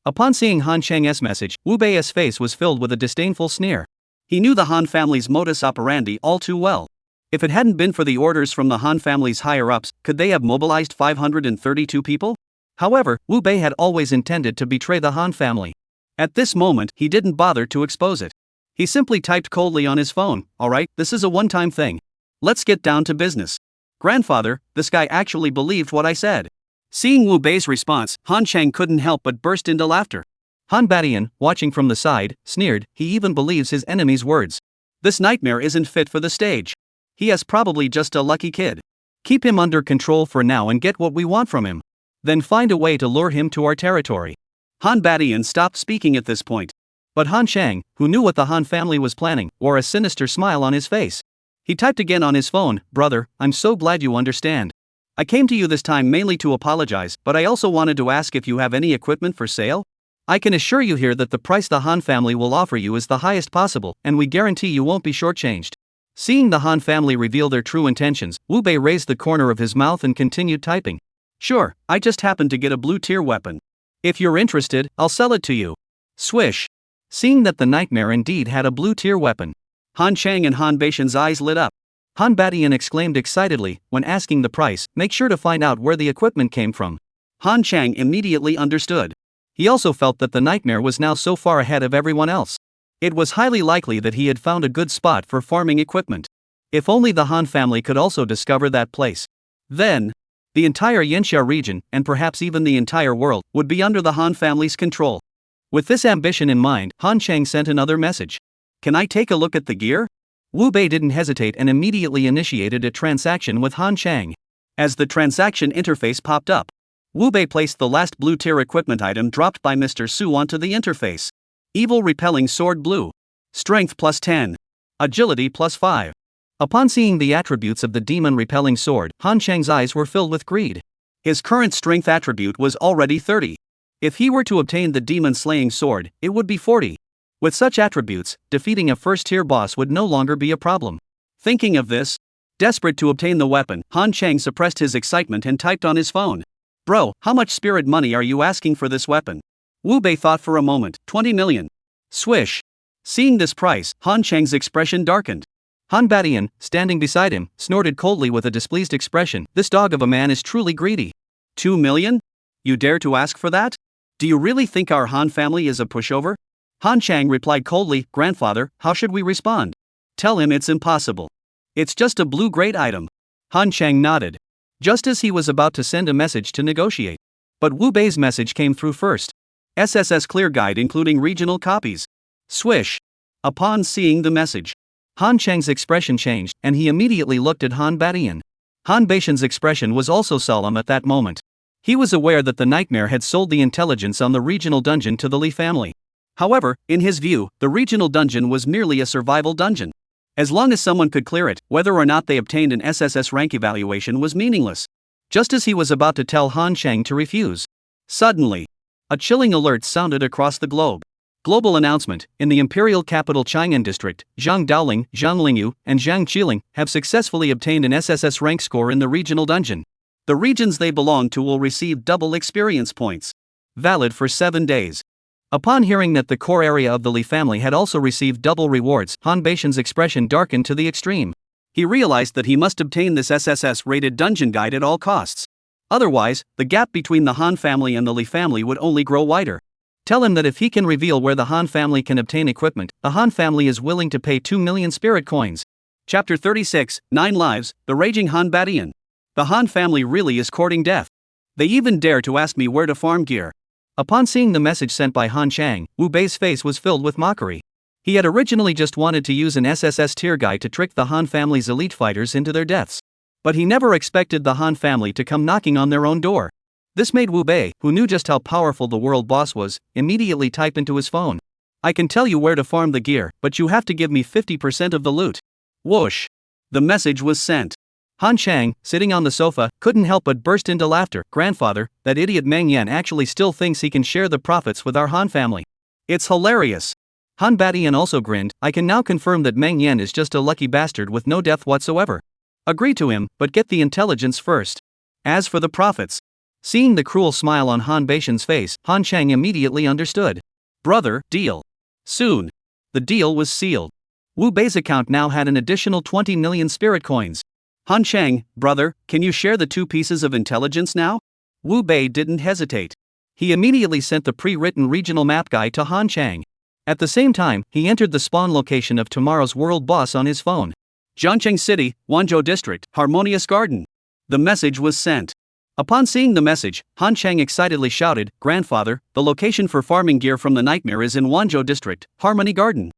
Upon seeing Han Chang's message, Wu Bei's face was filled with a disdainful sneer. He knew the Han family's modus operandi all too well. If it hadn't been for the orders from the Han family's higher-ups, could they have mobilized 532 people? However, Wu Bei had always intended to betray the Han family. At this moment, he didn't bother to expose it. He simply typed coldly on his phone, alright, this is a one-time thing. Let's get down to business. Grandfather, this guy actually believed what I said. Seeing Wu Bei's response, Han Chang couldn't help but burst into laughter. Han Badian, watching from the side, sneered, he even believes his enemy's words. This nightmare isn't fit for the stage. He is probably just a lucky kid. Keep him under control for now and get what we want from him. Then find a way to lure him to our territory. Han Badian stopped speaking at this point. But Han Chang, who knew what the Han family was planning, wore a sinister smile on his face. He typed again on his phone, brother, I'm so glad you understand. I came to you this time mainly to apologize, but I also wanted to ask if you have any equipment for sale? I can assure you here that the price the Han family will offer you is the highest possible, and we guarantee you won't be shortchanged. Seeing the Han family reveal their true intentions, Wu Bei raised the corner of his mouth and continued typing. Sure, I just happened to get a blue-tier weapon. If you're interested, I'll sell it to you. Swish. Seeing that the nightmare indeed had a blue-tier weapon, Han Chang and Han Beishan's eyes lit up. Han Badian exclaimed excitedly, when asking the price, make sure to find out where the equipment came from. Han Chang immediately understood. He also felt that the nightmare was now so far ahead of everyone else. It was highly likely that he had found a good spot for farming equipment. If only the Han family could also discover that place. Then, the entire Yanxia region, and perhaps even the entire world, would be under the Han family's control. With this ambition in mind, Han Chang sent another message. Can I take a look at the gear? Wu Bei didn't hesitate and immediately initiated a transaction with Han Chang. As the transaction interface popped up, Wu Bei placed the last blue-tier equipment item dropped by Mr. Su onto the interface. Evil Repelling Sword Blue. Strength plus 10. Agility plus 5. Upon seeing the attributes of the demon repelling sword, Han Chang's eyes were filled with greed. His current strength attribute was already 30. If he were to obtain the demon slaying sword, it would be 40. With such attributes, defeating a first-tier boss would no longer be a problem. Thinking of this, desperate to obtain the weapon, Han Chang suppressed his excitement and typed on his phone. Bro, how much spirit money are you asking for this weapon? Wu Bei thought for a moment, 20 million. Swish. Seeing this price, Han Chang's expression darkened. Han Badian, standing beside him, snorted coldly with a displeased expression. This dog of a man is truly greedy. 2 million? You dare to ask for that? Do you really think our Han family is a pushover? Han Chang replied coldly, Grandfather, how should we respond? Tell him it's impossible. It's just a blue-grade item. Han Chang nodded. Just as he was about to send a message to negotiate. But Wu Bei's message came through first. SSS Clear Guide including regional copies. Swish. Upon seeing the message, Han Chang's expression changed, and he immediately looked at Han Badian. Han Beishan's expression was also solemn at that moment. He was aware that the nightmare had sold the intelligence on the regional dungeon to the Li family. However, in his view, the regional dungeon was merely a survival dungeon. As long as someone could clear it, whether or not they obtained an SSS-rank evaluation was meaningless. Just as he was about to tell Han Chang to refuse, suddenly, a chilling alert sounded across the globe. Global announcement: in the imperial capital Chang'an district, Zhang Daoling, Zhang Lingyu, and Zhang Qiling have successfully obtained an SSS rank score in the regional dungeon. The regions they belong to will receive double experience points. Valid for 7 days. Upon hearing that the core area of the Li family had also received double rewards, Han Beishan's expression darkened to the extreme. He realized that he must obtain this SSS-rated dungeon guide at all costs. Otherwise, the gap between the Han family and the Li family would only grow wider. Tell him that if he can reveal where the Han family can obtain equipment, the Han family is willing to pay 2 million spirit coins. Chapter 36, 9 Lives, The Raging Han Badian. The Han family really is courting death. They even dare to ask me where to farm gear. Upon seeing the message sent by Han Chang, Wu Bei's face was filled with mockery. He had originally just wanted to use an SSS tier guide to trick the Han family's elite fighters into their deaths. But he never expected the Han family to come knocking on their own door. This made Wu Bei, who knew just how powerful the world boss was, immediately type into his phone. I can tell you where to farm the gear, but you have to give me 50% of the loot. Whoosh! The message was sent. Han Chang, sitting on the sofa, couldn't help but burst into laughter. Grandfather, that idiot Meng Yan actually still thinks he can share the profits with our Han family. It's hilarious. Han Badian also grinned. I can now confirm that Meng Yan is just a lucky bastard with no depth whatsoever. Agree to him, but get the intelligence first. As for the profits. Seeing the cruel smile on Han Beishan's face, Han Chang immediately understood. Brother, deal. Soon. The deal was sealed. Wu Bei's account now had an additional 20 million spirit coins. Han Chang, brother, can you share the 2 pieces of intelligence now? Wu Bei didn't hesitate. He immediately sent the pre-written regional map guide to Han Chang. At the same time, he entered the spawn location of tomorrow's world boss on his phone. Jiangcheng City, Wanzhou District, Harmonious Garden. The message was sent. Upon seeing the message, Han Chang excitedly shouted, Grandfather, the location for farming gear from the nightmare is in Wanzhou District, Harmony Garden.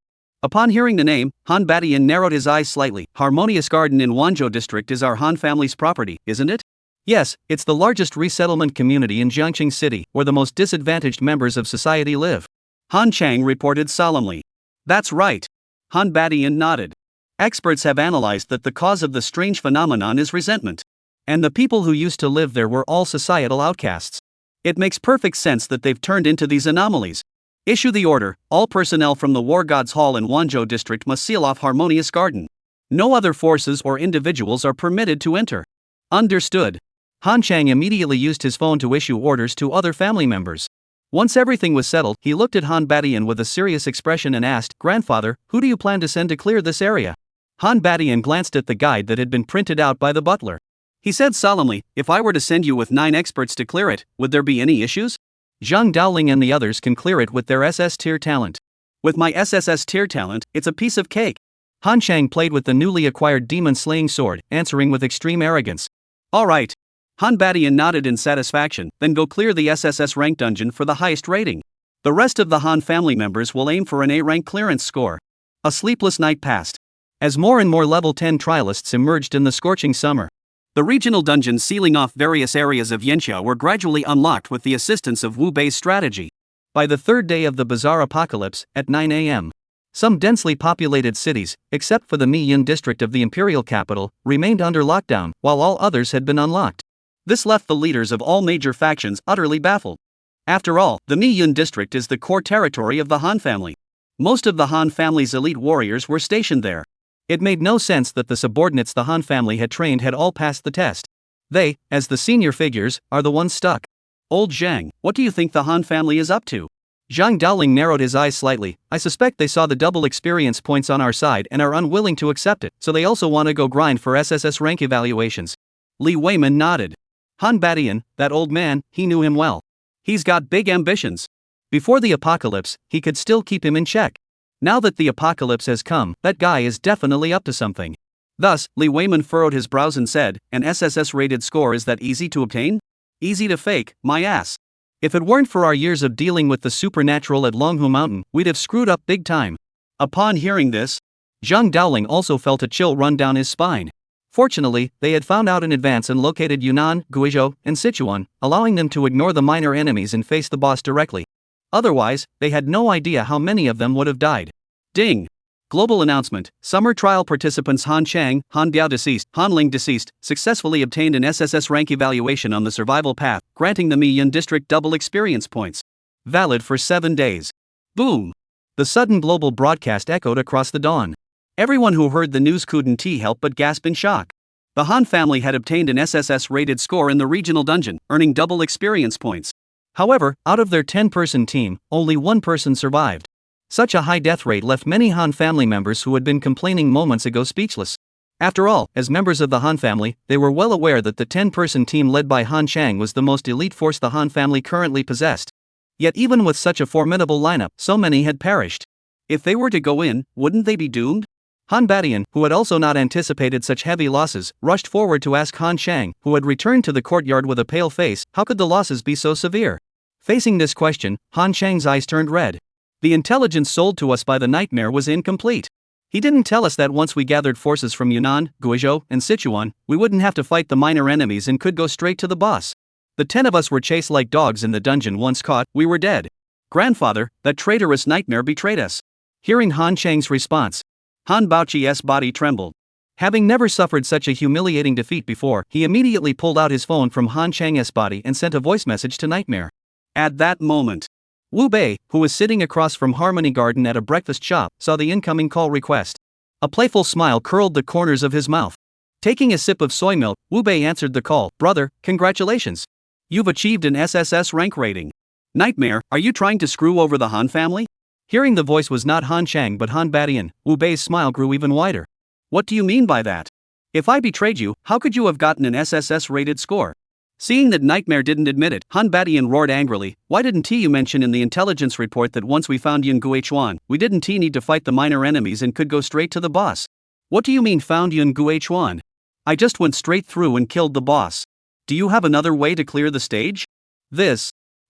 Upon hearing the name, Han Badian narrowed his eyes slightly. Harmonious Garden in Wanzhou District is our Han family's property, isn't it? Yes, it's the largest resettlement community in Jiangcheng City, where the most disadvantaged members of society live. Han Chang reported solemnly. That's right. Han Badian nodded. Experts have analyzed that the cause of the strange phenomenon is resentment. And the people who used to live there were all societal outcasts. It makes perfect sense that they've turned into these anomalies. Issue the order, all personnel from the War Gods Hall in Wanzhou District must seal off Harmonious Garden. No other forces or individuals are permitted to enter. Understood. Han Chang immediately used his phone to issue orders to other family members. Once everything was settled, he looked at Han Badian with a serious expression and asked, Grandfather, who do you plan to send to clear this area? Han Badian glanced at the guide that had been printed out by the butler. He said solemnly, if I were to send you with 9 experts to clear it, would there be any issues? Zhang Daoling and the others can clear it with their SS tier talent. With my SSS tier talent, it's a piece of cake. Han Chang played with the newly acquired demon-slaying sword, answering with extreme arrogance. All right. Han Badian nodded in satisfaction, then go clear the SSS-rank dungeon for the highest rating. The rest of the Han family members will aim for an A-rank clearance score. A sleepless night passed. As more and more level 10 trialists emerged in the scorching summer, the regional dungeons sealing off various areas of Yanxia were gradually unlocked with the assistance of Wu Bei's strategy. By the 3rd day of the Bazaar Apocalypse, at 9 a.m., some densely populated cities, except for the Miyun district of the imperial capital, remained under lockdown, while all others had been unlocked. This left the leaders of all major factions utterly baffled. After all, the Miyun district is the core territory of the Han family. Most of the Han family's elite warriors were stationed there. It made no sense that the subordinates the Han family had trained had all passed the test. They, as the senior figures, are the ones stuck. Old Zhang, what do you think the Han family is up to? Zhang Daoling narrowed his eyes slightly. I suspect they saw the double experience points on our side and are unwilling to accept it, so they also want to go grind for SSS rank evaluations. Li Weiman nodded. Han Badian, that old man, he knew him well. He's got big ambitions. Before the apocalypse, he could still keep him in check. Now that the apocalypse has come, that guy is definitely up to something. Thus, Li Weiman furrowed his brows and said, an SSS-rated score is that easy to obtain? Easy to fake, my ass. If it weren't for our years of dealing with the supernatural at Longhu Mountain, we'd have screwed up big time. Upon hearing this, Zhang Daoling also felt a chill run down his spine. Fortunately, they had found out in advance and located Yunnan, Guizhou, and Sichuan, allowing them to ignore the minor enemies and face the boss directly. Otherwise, they had no idea how many of them would have died. Ding! Global announcement, summer trial participants Han Chang, Han Biao deceased, Han Ling deceased, successfully obtained an SSS rank evaluation on the survival path, granting the Miyun district double experience points. Valid for 7 days. Boom! The sudden global broadcast echoed across the dawn. Everyone who heard the news couldn't help but gasp in shock. The Han family had obtained an SSS-rated score in the regional dungeon, earning double experience points. However, out of their 10-person team, only 1 person survived. Such a high death rate left many Han family members who had been complaining moments ago speechless. After all, as members of the Han family, they were well aware that the 10-person team led by Han Chang was the most elite force the Han family currently possessed. Yet even with such a formidable lineup, so many had perished. If they were to go in, wouldn't they be doomed? Han Badian, who had also not anticipated such heavy losses, rushed forward to ask Han Chang, who had returned to the courtyard with a pale face, how could the losses be so severe? Facing this question, Han Chang's eyes turned red. The intelligence sold to us by the nightmare was incomplete. He didn't tell us that once we gathered forces from Yunnan, Guizhou, and Sichuan, we wouldn't have to fight the minor enemies and could go straight to the boss. The 10 of us were chased like dogs in the dungeon. Once caught, we were dead. Grandfather, that traitorous nightmare betrayed us. Hearing Han Chang's response, Han Baoqi's body trembled. Having never suffered such a humiliating defeat before, he immediately pulled out his phone from Han Chang's body and sent a voice message to Nightmare. At that moment, Wu Bei, who was sitting across from Harmony Garden at a breakfast shop, saw the incoming call request. A playful smile curled the corners of his mouth. Taking a sip of soy milk, Wu Bei answered the call. Brother, congratulations. You've achieved an SSS-rank rating. Nightmare, are you trying to screw over the Han family? Hearing the voice was not Han Chang but Han Badian, Wu Bei's smile grew even wider. What do you mean by that? If I betrayed you, how could you have gotten an SSS-rated score? Seeing that Nightmare didn't admit it, Han Badian roared angrily, why didn't you mention in the intelligence report that once we found Yun Guichuan, we didn't need to fight the minor enemies and could go straight to the boss? What do you mean found Yun Guichuan? I just went straight through and killed the boss. Do you have another way to clear the stage?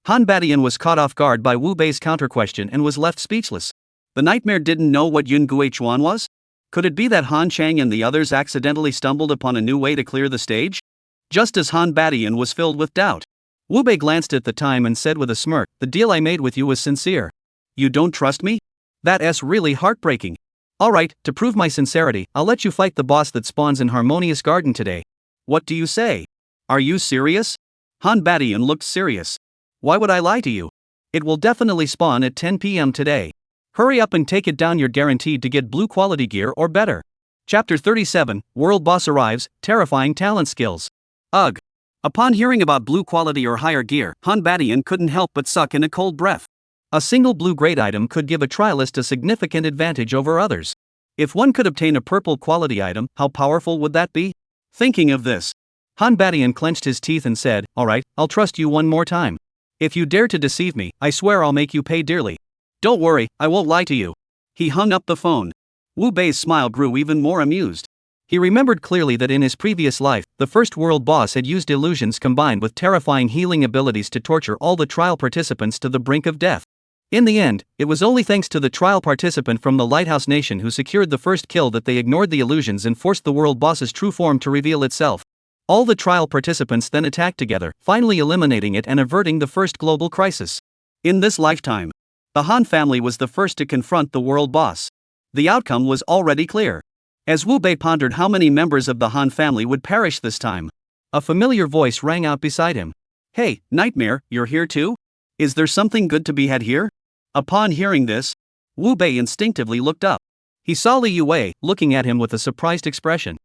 Han Badian was caught off guard by Wu Bei's counter-question and was left speechless. The Nightmare didn't know what Yun Guichuan was? Could it be that Han Chang and the others accidentally stumbled upon a new way to clear the stage? Just as Han Badian was filled with doubt, Wu Bei glanced at the time and said with a smirk, the deal I made with you was sincere. You don't trust me? That's really heartbreaking. Alright, to prove my sincerity, I'll let you fight the boss that spawns in Harmonious Garden today. What do you say? Are you serious? Han Badian looked serious. Why would I lie to you? It will definitely spawn at 10 p.m. today. Hurry up and take it down, you're guaranteed to get blue quality gear or better. Chapter 37, World Boss Arrives, Terrifying Talent Skills. Ugh. Upon hearing about blue quality or higher gear, Han Badian couldn't help but suck in a cold breath. A single blue grade item could give a trialist a significant advantage over others. If one could obtain a purple quality item, how powerful would that be? Thinking of this, Han Badian clenched his teeth and said, alright, I'll trust you one more time. If you dare to deceive me, I swear I'll make you pay dearly. Don't worry, I won't lie to you. He hung up the phone. Wu Bei's smile grew even more amused. He remembered clearly that in his previous life, the first world boss had used illusions combined with terrifying healing abilities to torture all the trial participants to the brink of death. In the end, it was only thanks to the trial participant from the Lighthouse Nation who secured the first kill that they ignored the illusions and forced the world boss's true form to reveal itself. All the trial participants then attacked together, finally eliminating it and averting the first global crisis. In this lifetime, the Han family was the first to confront the world boss. The outcome was already clear. As Wu Bei pondered how many members of the Han family would perish this time, a familiar voice rang out beside him. Hey, Nightmare, you're here too? Is there something good to be had here? Upon hearing this, Wu Bei instinctively looked up. He saw Li Yue, looking at him with a surprised expression.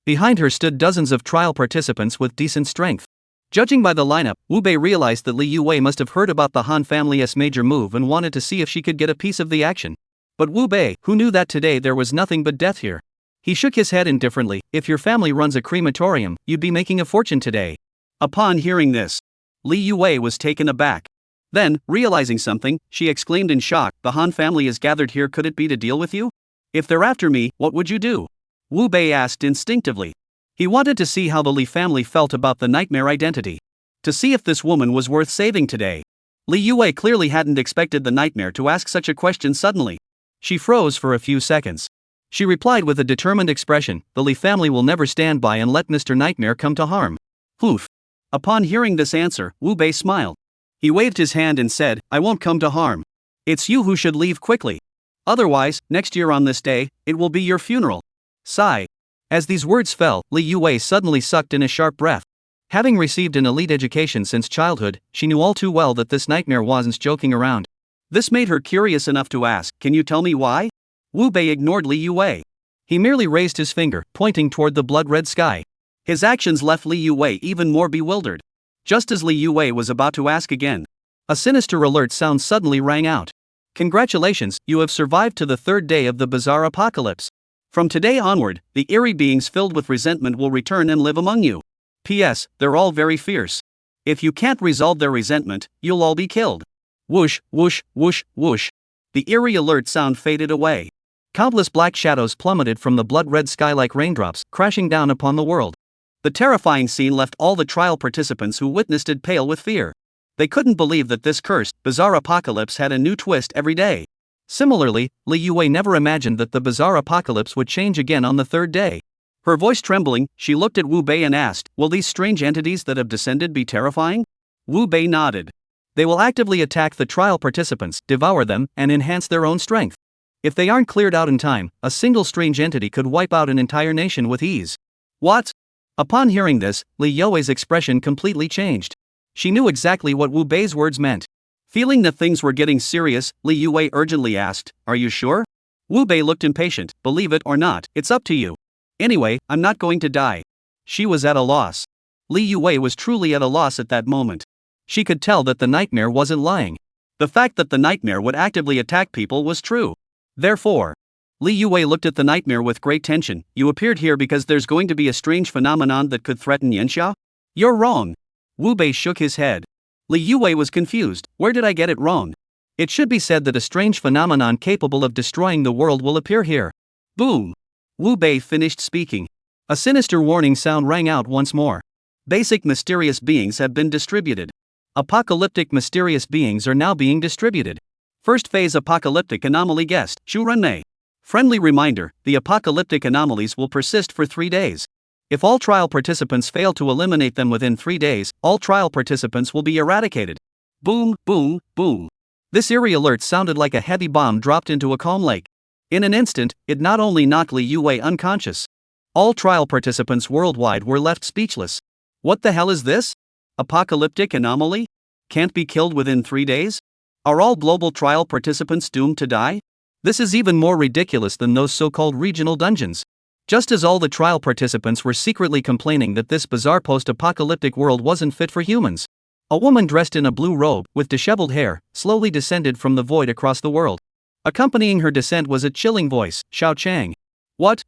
Behind her stood dozens of trial participants with decent strength. Judging by the lineup, Wu Bei realized that Li Yue must have heard about the Han family's major move and wanted to see if she could get a piece of the action. But Wu Bei, who knew that today there was nothing but death here, he shook his head indifferently. If your family runs a crematorium, you'd be making a fortune today. Upon hearing this, Li Yue was taken aback. Then, realizing something, she exclaimed in shock, the Han family is gathered here, could it be to deal with you? If they're after me, what would you do? Wu Bei asked instinctively. He wanted to see how the Li family felt about the Nightmare identity. To see if this woman was worth saving today. Li Yue clearly hadn't expected the Nightmare to ask such a question suddenly. She froze for a few seconds. She replied with a determined expression, the Li family will never stand by and let Mr. Nightmare come to harm. Poof. Upon hearing this answer, Wu Bei smiled. He waved his hand and said, I won't come to harm. It's you who should leave quickly. Otherwise, next year on this day, it will be your funeral. Sigh. As these words fell, Li Yue suddenly sucked in a sharp breath. Having received an elite education since childhood, she knew all too well that this Nightmare wasn't joking around. This made her curious enough to ask, can you tell me why? Wu Bei ignored Li Yue. He merely raised his finger, pointing toward the blood-red sky. His actions left Li Yue even more bewildered. Just as Li Yue was about to ask again, a sinister alert sound suddenly rang out. Congratulations, you have survived to the third day of the bizarre apocalypse. From today onward, the eerie beings filled with resentment will return and live among you. P.S. They're all very fierce. If you can't resolve their resentment, you'll all be killed. Whoosh, whoosh, whoosh, whoosh. The eerie alert sound faded away. Countless black shadows plummeted from the blood-red sky like raindrops, crashing down upon the world. The terrifying scene left all the trial participants who witnessed it pale with fear. They couldn't believe that this cursed, bizarre apocalypse had a new twist every day. Similarly, Li Yue never imagined that the bizarre apocalypse would change again on the third day. Her voice trembling, she looked at Wu Bei and asked, "Will these strange entities that have descended be terrifying?" Wu Bei nodded. "They will actively attack the trial participants, devour them, and enhance their own strength. If they aren't cleared out in time, a single strange entity could wipe out an entire nation with ease." What? Upon hearing this, Li Yue's expression completely changed. She knew exactly what Wu Bei's words meant. Feeling that things were getting serious, Li Yue urgently asked, "Are you sure?" Wu Bei looked impatient. "Believe it or not, it's up to you. Anyway, I'm not going to die." She was at a loss. Li Yue was truly at a loss at that moment. She could tell that the nightmare wasn't lying. The fact that the nightmare would actively attack people was true. Therefore, Li Yue looked at the nightmare with great tension. "You appeared here because there's going to be a strange phenomenon that could threaten Yanxia?" "You're wrong." Wu Bei shook his head. Li Yue was confused. "Where did I get it wrong?" "It should be said that a strange phenomenon capable of destroying the world will appear here." Boom! Wu Bei finished speaking. A sinister warning sound rang out once more. Basic mysterious beings have been distributed. Apocalyptic mysterious beings are now being distributed. First phase apocalyptic anomaly guest, Shu Renmei. Friendly reminder, the apocalyptic anomalies will persist for 3 days. If all trial participants fail to eliminate them within 3 days, all trial participants will be eradicated. Boom, boom, boom. This eerie alert sounded like a heavy bomb dropped into a calm lake. In an instant, it not only knocked Li Yue unconscious. All trial participants worldwide were left speechless. What the hell is this? Apocalyptic anomaly? Can't be killed within 3 days? Are all global trial participants doomed to die? This is even more ridiculous than those so-called regional dungeons. Just as all the trial participants were secretly complaining that this bizarre post-apocalyptic world wasn't fit for humans, a woman dressed in a blue robe, with disheveled hair, slowly descended from the void across the world. Accompanying her descent was a chilling voice, Xiao Chang. What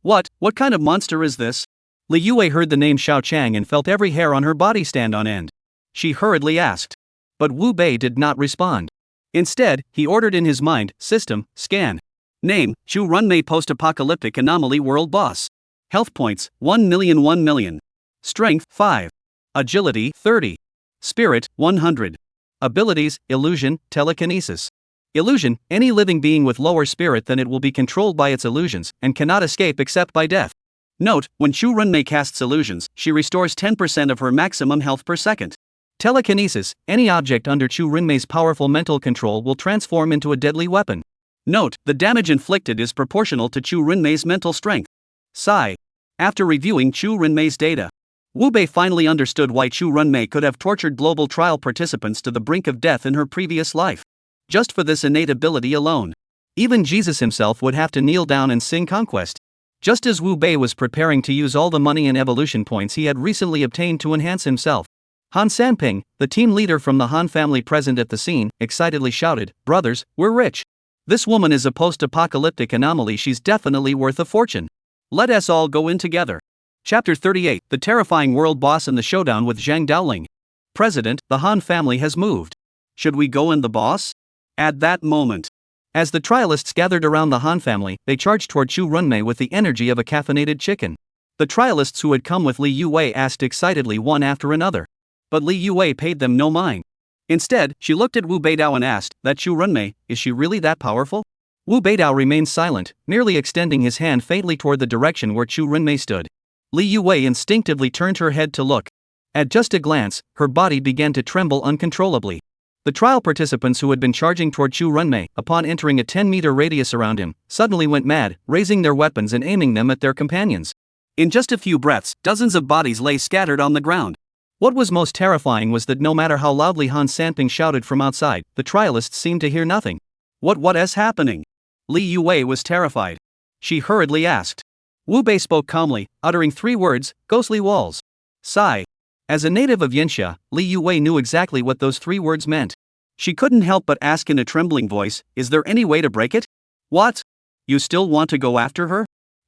kind of monster is this? Li Yue heard the name Xiao Chang and felt every hair on her body stand on end. She hurriedly asked. But Wu Bei did not respond. Instead, he ordered in his mind, "System, scan." Name, Shu Renmei Post-Apocalyptic Anomaly World Boss. Health points, 1,000,000 1,000,000. Strength, 5. Agility, 30. Spirit, 100. Abilities, Illusion, Telekinesis. Illusion, any living being with lower spirit than it will be controlled by its illusions, and cannot escape except by death. Note, when Shu Renmei casts illusions, she restores 10% of her maximum health per second. Telekinesis, any object under Shu Renmei's powerful mental control will transform into a deadly weapon. Note, the damage inflicted is proportional to Shu Renmei's mental strength. Sigh. After reviewing Shu Renmei's data, Wu Bei finally understood why Shu Renmei could have tortured global trial participants to the brink of death in her previous life. Just for this innate ability alone. Even Jesus himself would have to kneel down and sing Conquest. Just as Wu Bei was preparing to use all the money and evolution points he had recently obtained to enhance himself, Han Sanping, the team leader from the Han family present at the scene, excitedly shouted, "Brothers, we're rich. This woman is a post-apocalyptic anomaly, she's definitely worth a fortune. Let us all go in together." Chapter 38, The Terrifying World Boss and the Showdown with Zhang Daoling. President, the Han family has moved. Should we go in the boss? At that moment, as the trialists gathered around the Han family, they charged toward Shu Renmei with the energy of a caffeinated chicken. The trialists who had come with Li Yue asked excitedly one after another. But Li Yue paid them no mind. Instead, she looked at Wu Beidao and asked, "That Shu Renmei, is she really that powerful?" Wu Beidao remained silent, merely extending his hand faintly toward the direction where Shu Renmei stood. Li Yue instinctively turned her head to look. At just a glance, her body began to tremble uncontrollably. The trial participants who had been charging toward Shu Renmei, upon entering a 10-meter radius around him, suddenly went mad, raising their weapons and aiming them at their companions. In just a few breaths, dozens of bodies lay scattered on the ground. What was most terrifying was that no matter how loudly Han Sanping shouted from outside, the trialists seemed to hear nothing. What is happening? Li Yue was terrified. She hurriedly asked. Wu Bei spoke calmly, uttering 3 words, "Ghostly walls." Sigh. As a native of Yanxia, Li Yue knew exactly what those 3 words meant. She couldn't help but ask in a trembling voice, "Is there any way to break it?" "What? You still want to go after her?"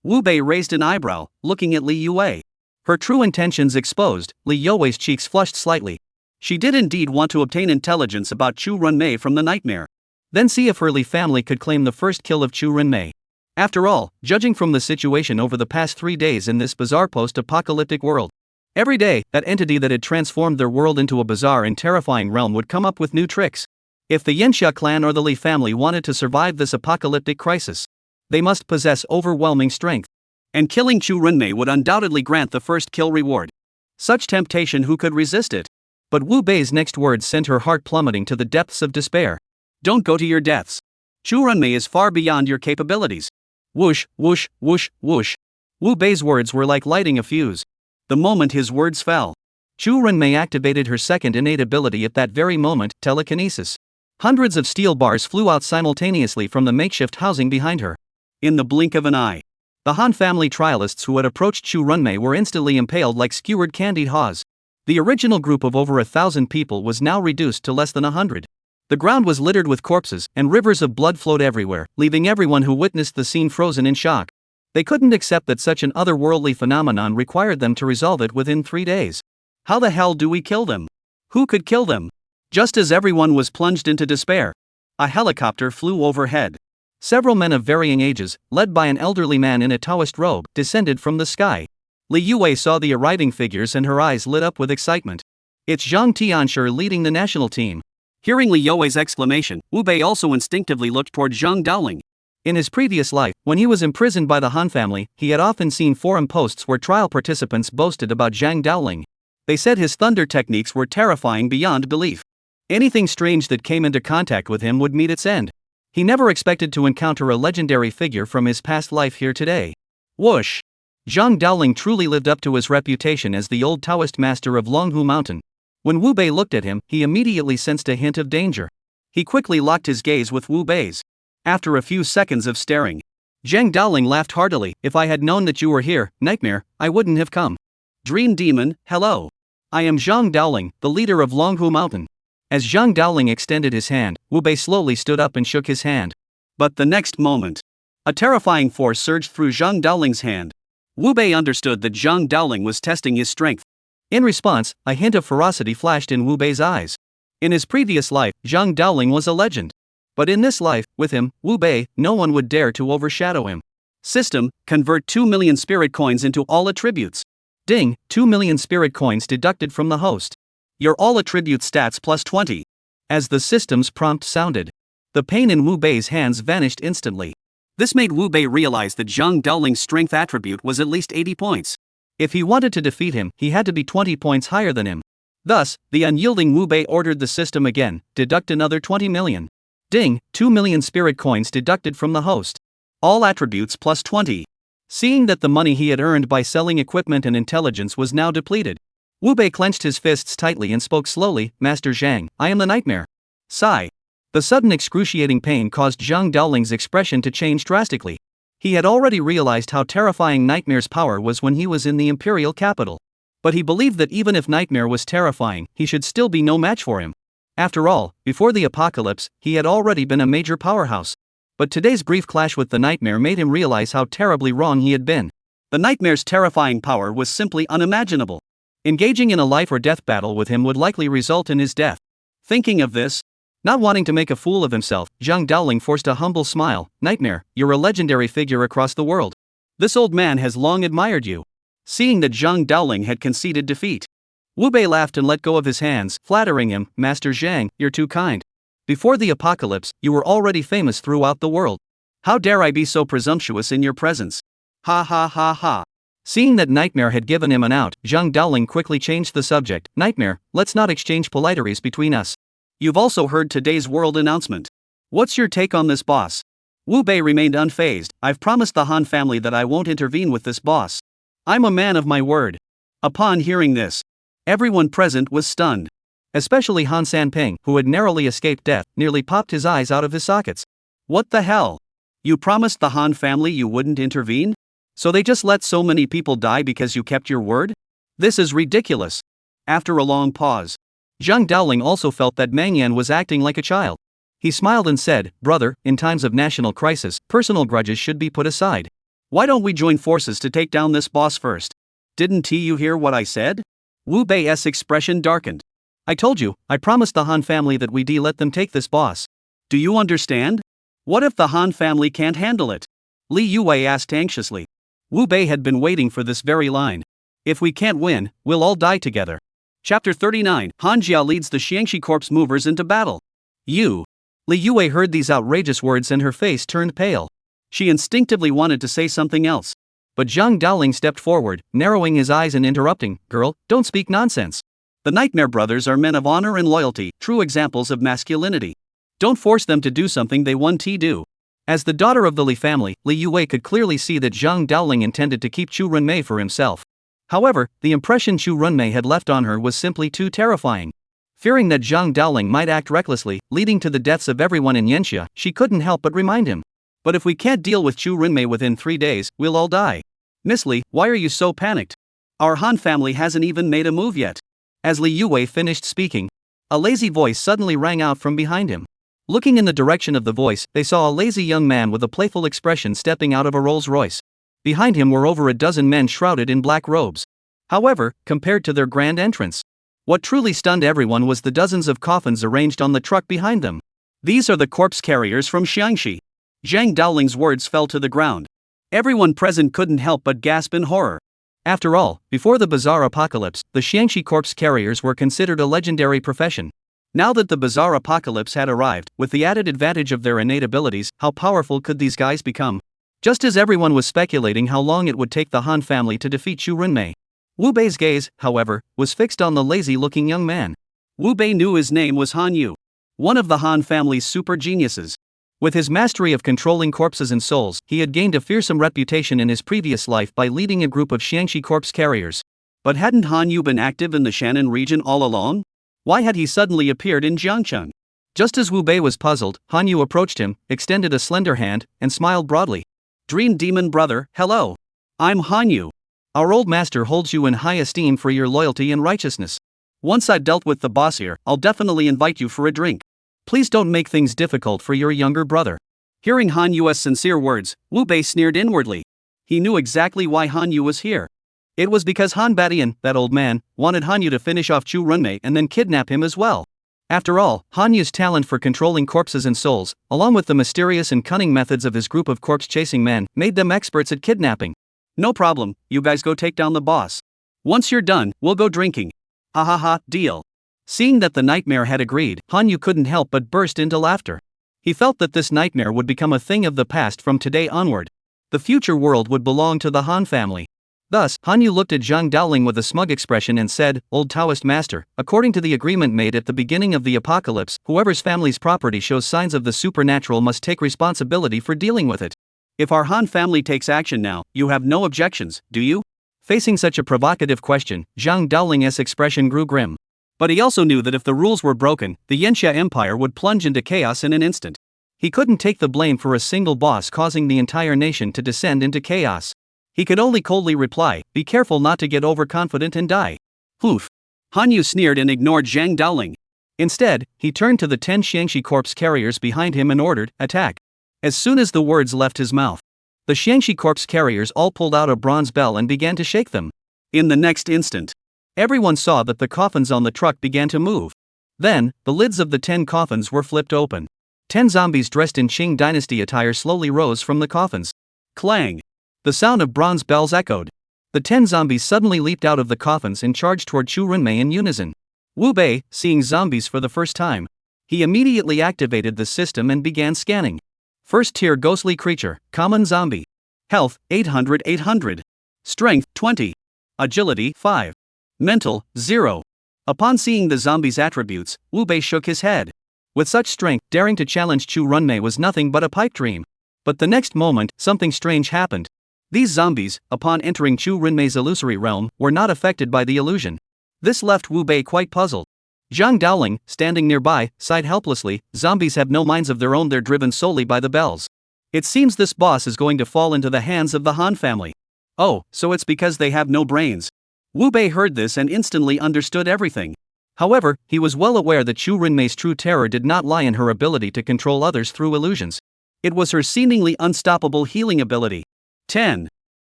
Wu Bei raised an eyebrow, looking at Li Yue. Her true intentions exposed, Li Yue's cheeks flushed slightly. She did indeed want to obtain intelligence about Chu Runmei from the nightmare. Then see if her Li family could claim the first kill of Chu Runmei. After all, judging from the situation over the past 3 days in this bizarre post-apocalyptic world, every day, that entity that had transformed their world into a bizarre and terrifying realm would come up with new tricks. If the Yanxia clan or the Li family wanted to survive this apocalyptic crisis, they must possess overwhelming strength. And killing Chu Runmei would undoubtedly grant the first kill reward. Such temptation, who could resist it? But Wu Bei's next words sent her heart plummeting to the depths of despair. Don't go to your deaths. Chu Runmei is far beyond your capabilities. Whoosh, whoosh, whoosh, whoosh. Wu Bei's words were like lighting a fuse. The moment his words fell, Chu Runmei activated her second innate ability at that very moment, telekinesis. Hundreds of steel bars flew out simultaneously from the makeshift housing behind her. In the blink of an eye, the Han family trialists who had approached Chu Runmei were instantly impaled like skewered candied haws. The original group of over 1,000 people was now reduced to less than 100. The ground was littered with corpses, and rivers of blood flowed everywhere, leaving everyone who witnessed the scene frozen in shock. They couldn't accept that such an otherworldly phenomenon required them to resolve it within 3 days. How the hell do we kill them? Who could kill them? Just as everyone was plunged into despair, a helicopter flew overhead. Several men of varying ages, led by an elderly man in a Taoist robe, descended from the sky. Li Yue saw the arriving figures and her eyes lit up with excitement. It's Zhang Tianshi leading the national team. Hearing Li Yue's exclamation, Wu Bei also instinctively looked toward Zhang Daoling. In his previous life, when he was imprisoned by the Han family, he had often seen forum posts where trial participants boasted about Zhang Daoling. They said his thunder techniques were terrifying beyond belief. Anything strange that came into contact with him would meet its end. He never expected to encounter a legendary figure from his past life here today. Whoosh! Zhang Daoling truly lived up to his reputation as the old Taoist master of Longhu Mountain. When Wu Bei looked at him, he immediately sensed a hint of danger. He quickly locked his gaze with Wu Bei's. After a few seconds of staring, Zhang Daoling laughed heartily. If I had known that you were here, Nightmare, I wouldn't have come. Dream Demon, hello. I am Zhang Daoling, the leader of Longhu Mountain. As Zhang Daoling extended his hand, Wu Bei slowly stood up and shook his hand. But the next moment, a terrifying force surged through Zhang Daoling's hand. Wu Bei understood that Zhang Daoling was testing his strength. In response, a hint of ferocity flashed in Wu Bei's eyes. In his previous life, Zhang Daoling was a legend. But in this life, with him, Wu Bei, no one would dare to overshadow him. System, convert 2 million spirit coins into all attributes. Ding, 2 million spirit coins deducted from the host. Your all attribute stats plus 20. As the system's prompt sounded, the pain in Wu Bei's hands vanished instantly. This made Wu Bei realize that Zhang Daoling's strength attribute was at least 80 points. If he wanted to defeat him, he had to be 20 points higher than him. Thus, the unyielding Wu Bei ordered the system again, deduct another 20 million. Ding, 2 million spirit coins deducted from the host. All attributes plus 20. Seeing that the money he had earned by selling equipment and intelligence was now depleted, Wu Bei clenched his fists tightly and spoke slowly, Master Zhang, I am the nightmare. Sigh. The sudden excruciating pain caused Zhang Daoling's expression to change drastically. He had already realized how terrifying Nightmare's power was when he was in the imperial capital. But he believed that even if Nightmare was terrifying, he should still be no match for him. After all, before the apocalypse, he had already been a major powerhouse. But today's brief clash with the Nightmare made him realize how terribly wrong he had been. The Nightmare's terrifying power was simply unimaginable. Engaging in a life or death battle with him would likely result in his death. Thinking of this, not wanting to make a fool of himself, Zhang Daoling forced a humble smile. Nightmare, you're a legendary figure across the world. This old man has long admired you. Seeing that Zhang Daoling had conceded defeat, Wu Bei laughed and let go of his hands, flattering him. Master Zhang, you're too kind. Before the apocalypse, you were already famous throughout the world. How dare I be so presumptuous in your presence? Ha ha ha ha. Seeing that Nightmare had given him an out, Zhang Daoling quickly changed the subject. Nightmare, let's not exchange politeries between us. You've also heard today's world announcement. What's your take on this boss? Wu Bei remained unfazed. I've promised the Han family that I won't intervene with this boss. I'm a man of my word. Upon hearing this, everyone present was stunned. Especially Han Sanping, who had narrowly escaped death, nearly popped his eyes out of his sockets. What the hell? You promised the Han family you wouldn't intervene? So they just let so many people die because you kept your word? This is ridiculous. After a long pause, Zhang Daoling also felt that Mang Yan was acting like a child. He smiled and said, Brother, in times of national crisis, personal grudges should be put aside. Why don't we join forces to take down this boss first? Didn't you hear what I said? Wu Bei's expression darkened. I told you, I promised the Han family that we'd let them take this boss. Do you understand? What if the Han family can't handle it? Li Yue asked anxiously. Wu Bei had been waiting for this very line. If we can't win, we'll all die together. Chapter 39, Han Jia leads the Xiangxi Corps movers into battle. You. Li Yue heard these outrageous words and her face turned pale. She instinctively wanted to say something else. But Zhang Daoling stepped forward, narrowing his eyes and interrupting, "Girl, don't speak nonsense. The Nightmare Brothers are men of honor and loyalty, true examples of masculinity. Don't force them to do something they want to do." As the daughter of the Li family, Li Yue could clearly see that Zhang Daoling intended to keep Chu Runmei for himself. However, the impression Chu Runmei had left on her was simply too terrifying. Fearing that Zhang Daoling might act recklessly, leading to the deaths of everyone in Yanxia, she couldn't help but remind him. "But if we can't deal with Chu Runmei within 3 days, we'll all die." Miss Li, why are you so panicked? Our Han family hasn't even made a move yet. As Li Yue finished speaking, a lazy voice suddenly rang out from behind him. Looking in the direction of the voice, they saw a lazy young man with a playful expression stepping out of a Rolls Royce. Behind him were over a dozen men shrouded in black robes. However, compared to their grand entrance, what truly stunned everyone was the dozens of coffins arranged on the truck behind them. These are the corpse carriers from Xiangxi. Zhang Daoling's words fell to the ground. Everyone present couldn't help but gasp in horror. After all, before the Bazaar Apocalypse, the Xiangxi corpse carriers were considered a legendary profession. Now that the Bazaar Apocalypse had arrived, with the added advantage of their innate abilities, how powerful could these guys become? Just as everyone was speculating how long it would take the Han family to defeat Chu Runmei, Wu Bei's gaze, however, was fixed on the lazy-looking young man. Wu Bei knew his name was Han Yu, one of the Han family's super geniuses. With his mastery of controlling corpses and souls, he had gained a fearsome reputation in his previous life by leading a group of Xiangxi corpse carriers. But hadn't Han Yu been active in the Shannon region all along? Why had he suddenly appeared in Jiangcheng? Just as Wu Bei was puzzled, Han Yu approached him, extended a slender hand, and smiled broadly. "Dream Demon brother, hello. I'm Han Yu. Our old master holds you in high esteem for your loyalty and righteousness. Once I've dealt with the boss here, I'll definitely invite you for a drink. Please don't make things difficult for your younger brother." Hearing Han Yu's sincere words, Wu Bei sneered inwardly. He knew exactly why Han Yu was here. It was because Han Batian, that old man, wanted Han Yu to finish off Chu Runmei and then kidnap him as well. After all, Han Yu's talent for controlling corpses and souls, along with the mysterious and cunning methods of his group of corpse-chasing men, made them experts at kidnapping. "No problem, you guys go take down the boss. Once you're done, we'll go drinking. Ha ha ha, deal." Seeing that the nightmare had agreed, Han Yu couldn't help but burst into laughter. He felt that this nightmare would become a thing of the past from today onward. The future world would belong to the Han family. Thus, Han Yu looked at Zhang Daoling with a smug expression and said, "Old Taoist master, according to the agreement made at the beginning of the apocalypse, whoever's family's property shows signs of the supernatural must take responsibility for dealing with it. If our Han family takes action now, you have no objections, do you?" Facing such a provocative question, Zhang Daoling's expression grew grim. But he also knew that if the rules were broken, the Yanxia Empire would plunge into chaos in an instant. He couldn't take the blame for a single boss causing the entire nation to descend into chaos. He could only coldly reply, "Be careful not to get overconfident and die." Oof. Han Yu sneered and ignored Zhang Daoling. Instead, he turned to the 10 Xiangxi corpse carriers behind him and ordered, "Attack." As soon as the words left his mouth, the Xiangxi corpse carriers all pulled out a bronze bell and began to shake them. In the next instant, everyone saw that the coffins on the truck began to move. Then, the lids of the 10 coffins were flipped open. 10 zombies dressed in Qing dynasty attire slowly rose from the coffins. Clang! The sound of bronze bells echoed. The 10 zombies suddenly leaped out of the coffins and charged toward Chu Runmei in unison. Wu Bei, seeing zombies for the first time, he immediately activated the system and began scanning. First tier ghostly creature, common zombie. Health, 800. Strength, 20. Agility, 5. Mental, 0. Upon seeing the zombie's attributes, Wu Bei shook his head. With such strength, daring to challenge Chu Runmei was nothing but a pipe dream. But the next moment, something strange happened. These zombies, upon entering Chu Runmei's illusory realm, were not affected by the illusion. This left Wu Bei quite puzzled. Zhang Daoling, standing nearby, sighed helplessly. Zombies have no minds of their own, they're driven solely by the bells. It seems this boss is going to fall into the hands of the Han family. Oh, so it's because they have no brains. Wu Bei heard this and instantly understood everything. However, he was well aware that Chu Runmei's true terror did not lie in her ability to control others through illusions. It was her seemingly unstoppable healing ability. 10.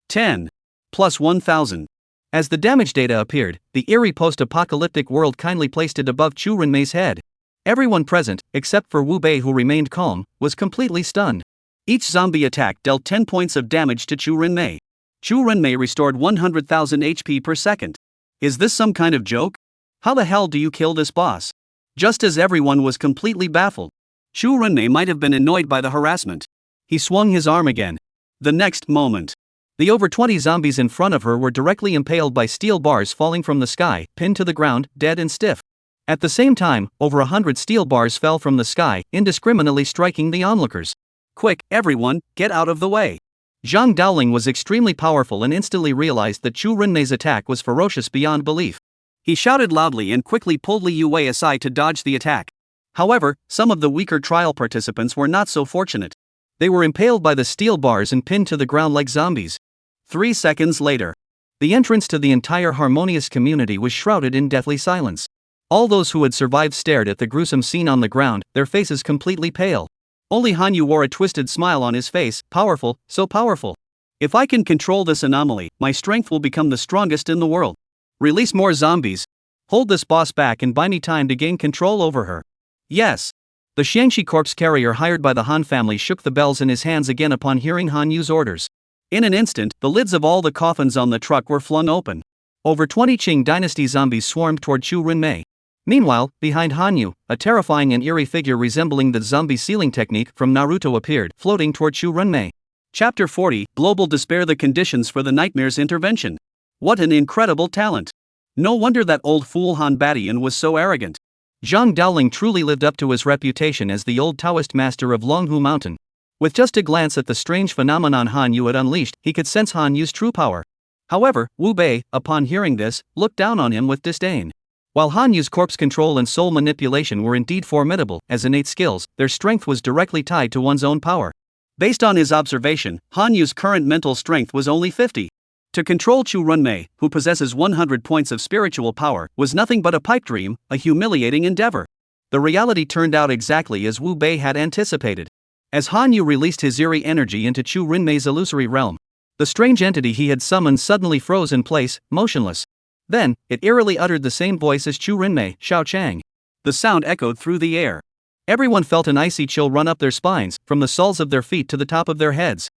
10. Plus 1000. As the damage data appeared, the eerie post-apocalyptic world kindly placed it above Chu Renmei's head. Everyone present, except for Wu Bei who remained calm, was completely stunned. Each zombie attack dealt 10 points of damage to Chu Renmei. Chu Renmei restored 100,000 HP per second. Is this some kind of joke? How the hell do you kill this boss? Just as everyone was completely baffled, Chu Renmei might have been annoyed by the harassment. He swung his arm again. The next moment, the over 20 zombies in front of her were directly impaled by steel bars falling from the sky, pinned to the ground, dead and stiff. At the same time, over 100 steel bars fell from the sky, indiscriminately striking the onlookers. Quick, everyone, get out of the way. Zhang Daoling was extremely powerful and instantly realized that Chu Renmei's attack was ferocious beyond belief. He shouted loudly and quickly pulled Li Yuwei aside to dodge the attack. However, some of the weaker trial participants were not so fortunate. They were impaled by the steel bars and pinned to the ground like zombies. 3 seconds later, the entrance to the entire harmonious community was shrouded in deathly silence. All those who had survived stared at the gruesome scene on the ground, their faces completely pale. Only Han Yu wore a twisted smile on his face. Powerful, so powerful. If I can control this anomaly, my strength will become the strongest in the world. Release more zombies. Hold this boss back and buy me time to gain control over her. Yes. The Xiangxi corpse carrier hired by the Han family shook the bells in his hands again upon hearing Han Yu's orders. In an instant, the lids of all the coffins on the truck were flung open. Over 20 Qing dynasty zombies swarmed toward Chu Renmei. Meanwhile, behind Han Yu, a terrifying and eerie figure resembling the zombie sealing technique from Naruto appeared, floating toward Chu Renmei. Chapter 40, Global Despair: The Conditions for the Nightmare's Intervention. What an incredible talent. No wonder that old fool Han Badian was so arrogant. Zhang Daoling truly lived up to his reputation as the old Taoist master of Longhu Mountain. With just a glance at the strange phenomenon Han Yu had unleashed, he could sense Han Yu's true power. However, Wu Bei, upon hearing this, looked down on him with disdain. While Han Yu's corpse control and soul manipulation were indeed formidable as innate skills, their strength was directly tied to one's own power. Based on his observation, Han Yu's current mental strength was only 50. To control Chu Renmei, who possesses 100 points of spiritual power, was nothing but a pipe dream, a humiliating endeavor. The reality turned out exactly as Wu Bei had anticipated. As Han Yu released his eerie energy into Chu Renmei's illusory realm, the strange entity he had summoned suddenly froze in place, motionless. Then, it eerily uttered the same voice as Chu Renmei, Xiao Chang. The sound echoed through the air. Everyone felt an icy chill run up their spines, from the soles of their feet to the top of their heads.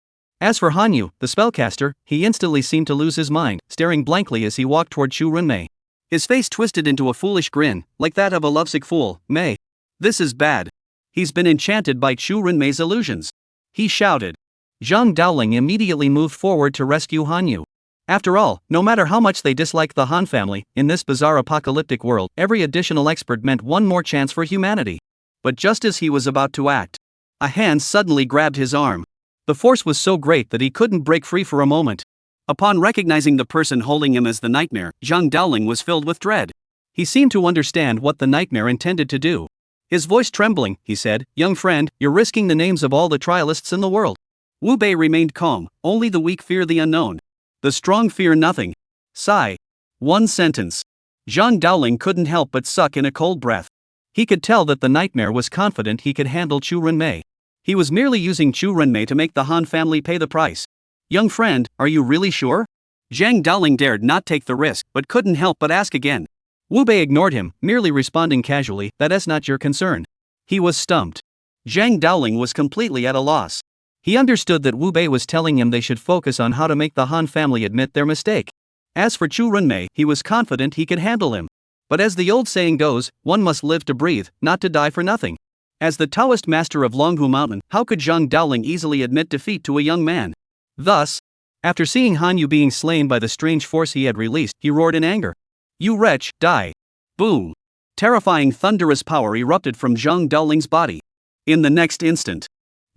As for Han Yu, the spellcaster, he instantly seemed to lose his mind, staring blankly as he walked toward Chu Renmei. His face twisted into a foolish grin, like that of a lovesick fool. Mei. This is bad. He's been enchanted by Chu Renmei's illusions. He shouted. Zhang Daoling immediately moved forward to rescue Han Yu. After all, no matter how much they disliked the Han family, in this bizarre apocalyptic world, every additional expert meant one more chance for humanity. But just as he was about to act, a hand suddenly grabbed his arm. The force was so great that he couldn't break free for a moment. Upon recognizing the person holding him as the nightmare, Zhang Daoling was filled with dread. He seemed to understand what the nightmare intended to do. His voice trembling, he said, "Young friend, you're risking the names of all the trialists in the world." Wu Bei remained calm. Only the weak fear the unknown. The strong fear nothing. Sigh. One sentence. Zhang Daoling couldn't help but suck in a cold breath. He could tell that the nightmare was confident he could handle Chu Renmei. He was merely using Chu Renmei to make the Han family pay the price. Young friend, are you really sure? Zhang Daoling dared not take the risk, but couldn't help but ask again. Wu Bei ignored him, merely responding casually, "That's not your concern." He was stumped. Zhang Daoling was completely at a loss. He understood that Wu Bei was telling him they should focus on how to make the Han family admit their mistake. As for Chu Renmei, he was confident he could handle him. But as the old saying goes, one must live to breathe, not to die for nothing. As the Taoist master of Longhu Mountain, how could Zhang Daoling easily admit defeat to a young man? Thus, after seeing Han Yu being slain by the strange force he had released, he roared in anger. "You wretch, die!" Boom! Terrifying thunderous power erupted from Zhang Daoling's body. In the next instant,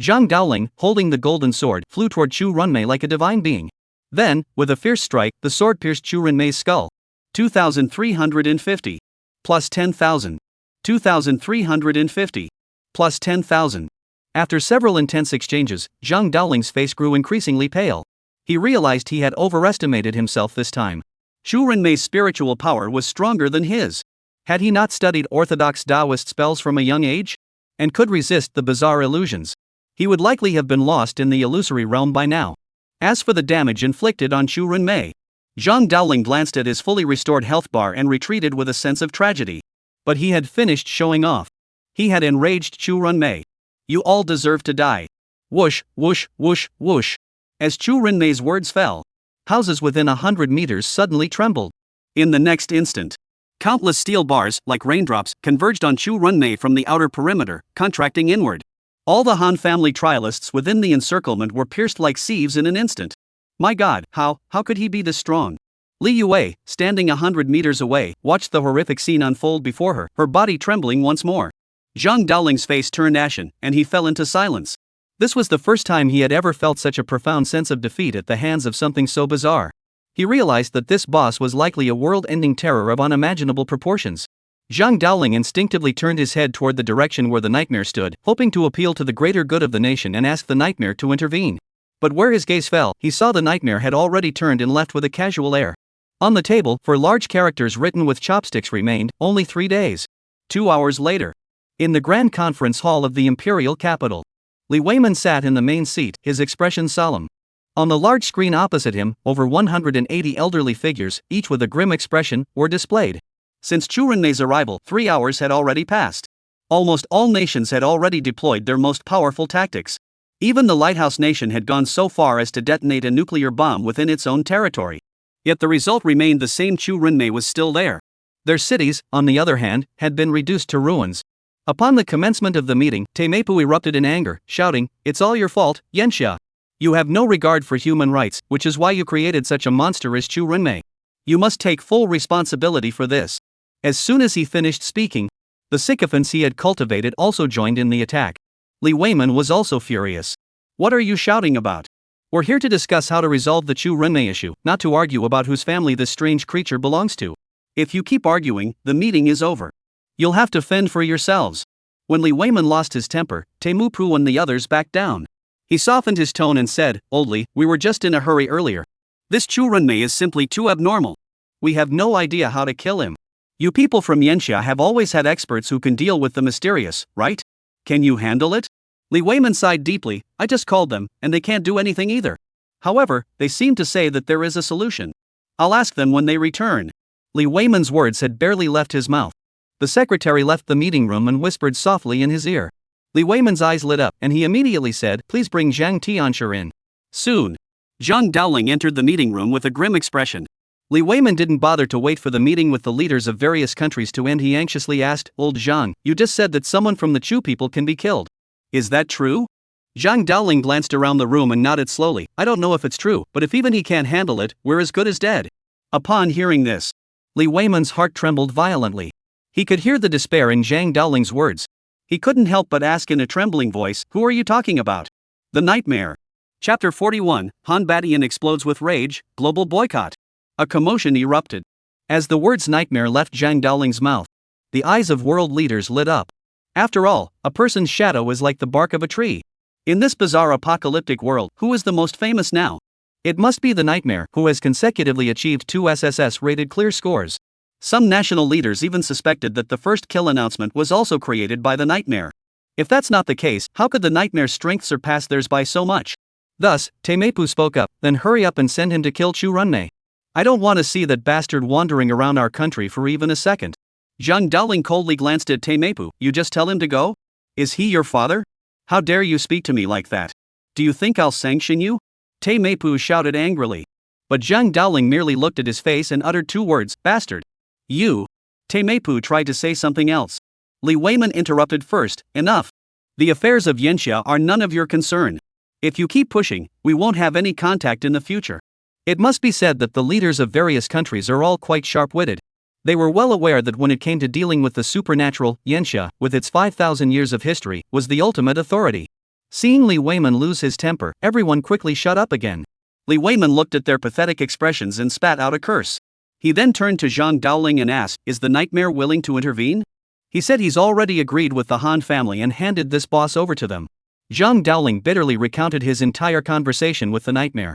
Zhang Daoling, holding the golden sword, flew toward Chu Renmei like a divine being. Then, with a fierce strike, the sword pierced Chu Renmei's skull. 2,350. Plus 10,000. 2,350. Plus 10,000. After several intense exchanges, Zhang Daoling's face grew increasingly pale. He realized he had overestimated himself this time. Chu Renmei's spiritual power was stronger than his. Had he not studied orthodox Taoist spells from a young age? And could resist the bizarre illusions? He would likely have been lost in the illusory realm by now. As for the damage inflicted on Chu Runmei, Zhang Daoling glanced at his fully restored health bar and retreated with a sense of tragedy. But he had finished showing off. He had enraged Chu Runmei. You all deserve to die. Whoosh, whoosh, whoosh, whoosh. As Chu Runmei's words fell, houses within 100 meters suddenly trembled. In the next instant, countless steel bars, like raindrops, converged on Chu Runmei from the outer perimeter, contracting inward. All the Han family trialists within the encirclement were pierced like sieves in an instant. My God, how could he be this strong? Li Yue, standing 100 meters away, watched the horrific scene unfold before her, her body trembling once more. Zhang Daoling's face turned ashen, and he fell into silence. This was the first time he had ever felt such a profound sense of defeat at the hands of something so bizarre. He realized that this boss was likely a world-ending terror of unimaginable proportions. Zhang Daoling instinctively turned his head toward the direction where the nightmare stood, hoping to appeal to the greater good of the nation and ask the nightmare to intervene. But where his gaze fell, he saw the nightmare had already turned and left with a casual air. On the table, for large characters written with chopsticks remained, only 3 days. 2 hours later. In the grand conference hall of the imperial capital, Li Weiman sat in the main seat, his expression solemn. On the large screen opposite him, over 180 elderly figures, each with a grim expression, were displayed. Since Chu Runmei's arrival, 3 hours had already passed. Almost all nations had already deployed their most powerful tactics. Even the Lighthouse Nation had gone so far as to detonate a nuclear bomb within its own territory. Yet the result remained the same. Chu Runmei was still there. Their cities, on the other hand, had been reduced to ruins. Upon the commencement of the meeting, Taimepu erupted in anger, shouting, "It's all your fault, Yanxia. You have no regard for human rights, which is why you created such a monster as Chu Runmei. You must take full responsibility for this." As soon as he finished speaking, the sycophants he had cultivated also joined in the attack. Li Weiman was also furious. "What are you shouting about? We're here to discuss how to resolve the Chu Runmei issue, not to argue about whose family this strange creature belongs to. If you keep arguing, the meeting is over. You'll have to fend for yourselves." When Li Weiman lost his temper, Taimepu and the others backed down. He softened his tone and said, "Oldly, we were just in a hurry earlier. This Chu Runmei is simply too abnormal. We have no idea how to kill him. You people from Yanxia have always had experts who can deal with the mysterious, right? Can you handle it?" Li Weiman sighed deeply. "I just called them, and they can't do anything either. However, they seem to say that there is a solution. I'll ask them when they return." Li Weiman's words had barely left his mouth. The secretary left the meeting room and whispered softly in his ear. Li Weiman's eyes lit up, and he immediately said, "Please bring Zhang Tianxia in." Soon, Zhang Daoling entered the meeting room with a grim expression. Li Weiman didn't bother to wait for the meeting with the leaders of various countries to end. He anxiously asked, "Old Zhang, you just said that someone from the Chu people can be killed. Is that true?" Zhang Daoling glanced around the room and nodded slowly. "I don't know if it's true, but if even he can't handle it, we're as good as dead." Upon hearing this, Li Weiman's heart trembled violently. He could hear the despair in Zhang Daoling's words. He couldn't help but ask in a trembling voice, "Who are you talking about?" The Nightmare. Chapter 41, Han Badian explodes with rage, global boycott. A commotion erupted. As the words nightmare left Zhang Daoling's mouth, the eyes of world leaders lit up. After all, a person's shadow is like the bark of a tree. In this bizarre apocalyptic world, who is the most famous now? It must be the Nightmare, who has consecutively achieved 2 SSS-rated clear scores. Some national leaders even suspected that the first kill announcement was also created by the Nightmare. If that's not the case, how could the Nightmare's strength surpass theirs by so much? Thus, Taimepu spoke up, "Then hurry up and send him to kill Chu Runmei. I don't want to see that bastard wandering around our country for even a second." Zhang Daoling coldly glanced at Taimepu. "You just tell him to go? Is he your father? How dare you speak to me like that? Do you think I'll sanction you?" Taimepu shouted angrily. But Zhang Daoling merely looked at his face and uttered 2 words, "Bastard." "You." Taimepu tried to say something else. Li Weiman interrupted first, "Enough. The affairs of Yanxia are none of your concern. If you keep pushing, we won't have any contact in the future." It must be said that the leaders of various countries are all quite sharp-witted. They were well aware that when it came to dealing with the supernatural, Yanxia, with its 5,000 years of history, was the ultimate authority. Seeing Li Weiman lose his temper, everyone quickly shut up again. Li Weiman looked at their pathetic expressions and spat out a curse. He then turned to Zhang Daoling and asked, "Is the Nightmare willing to intervene?" He said he's already agreed with the Han family and handed this boss over to them. Zhang Daoling bitterly recounted his entire conversation with the Nightmare.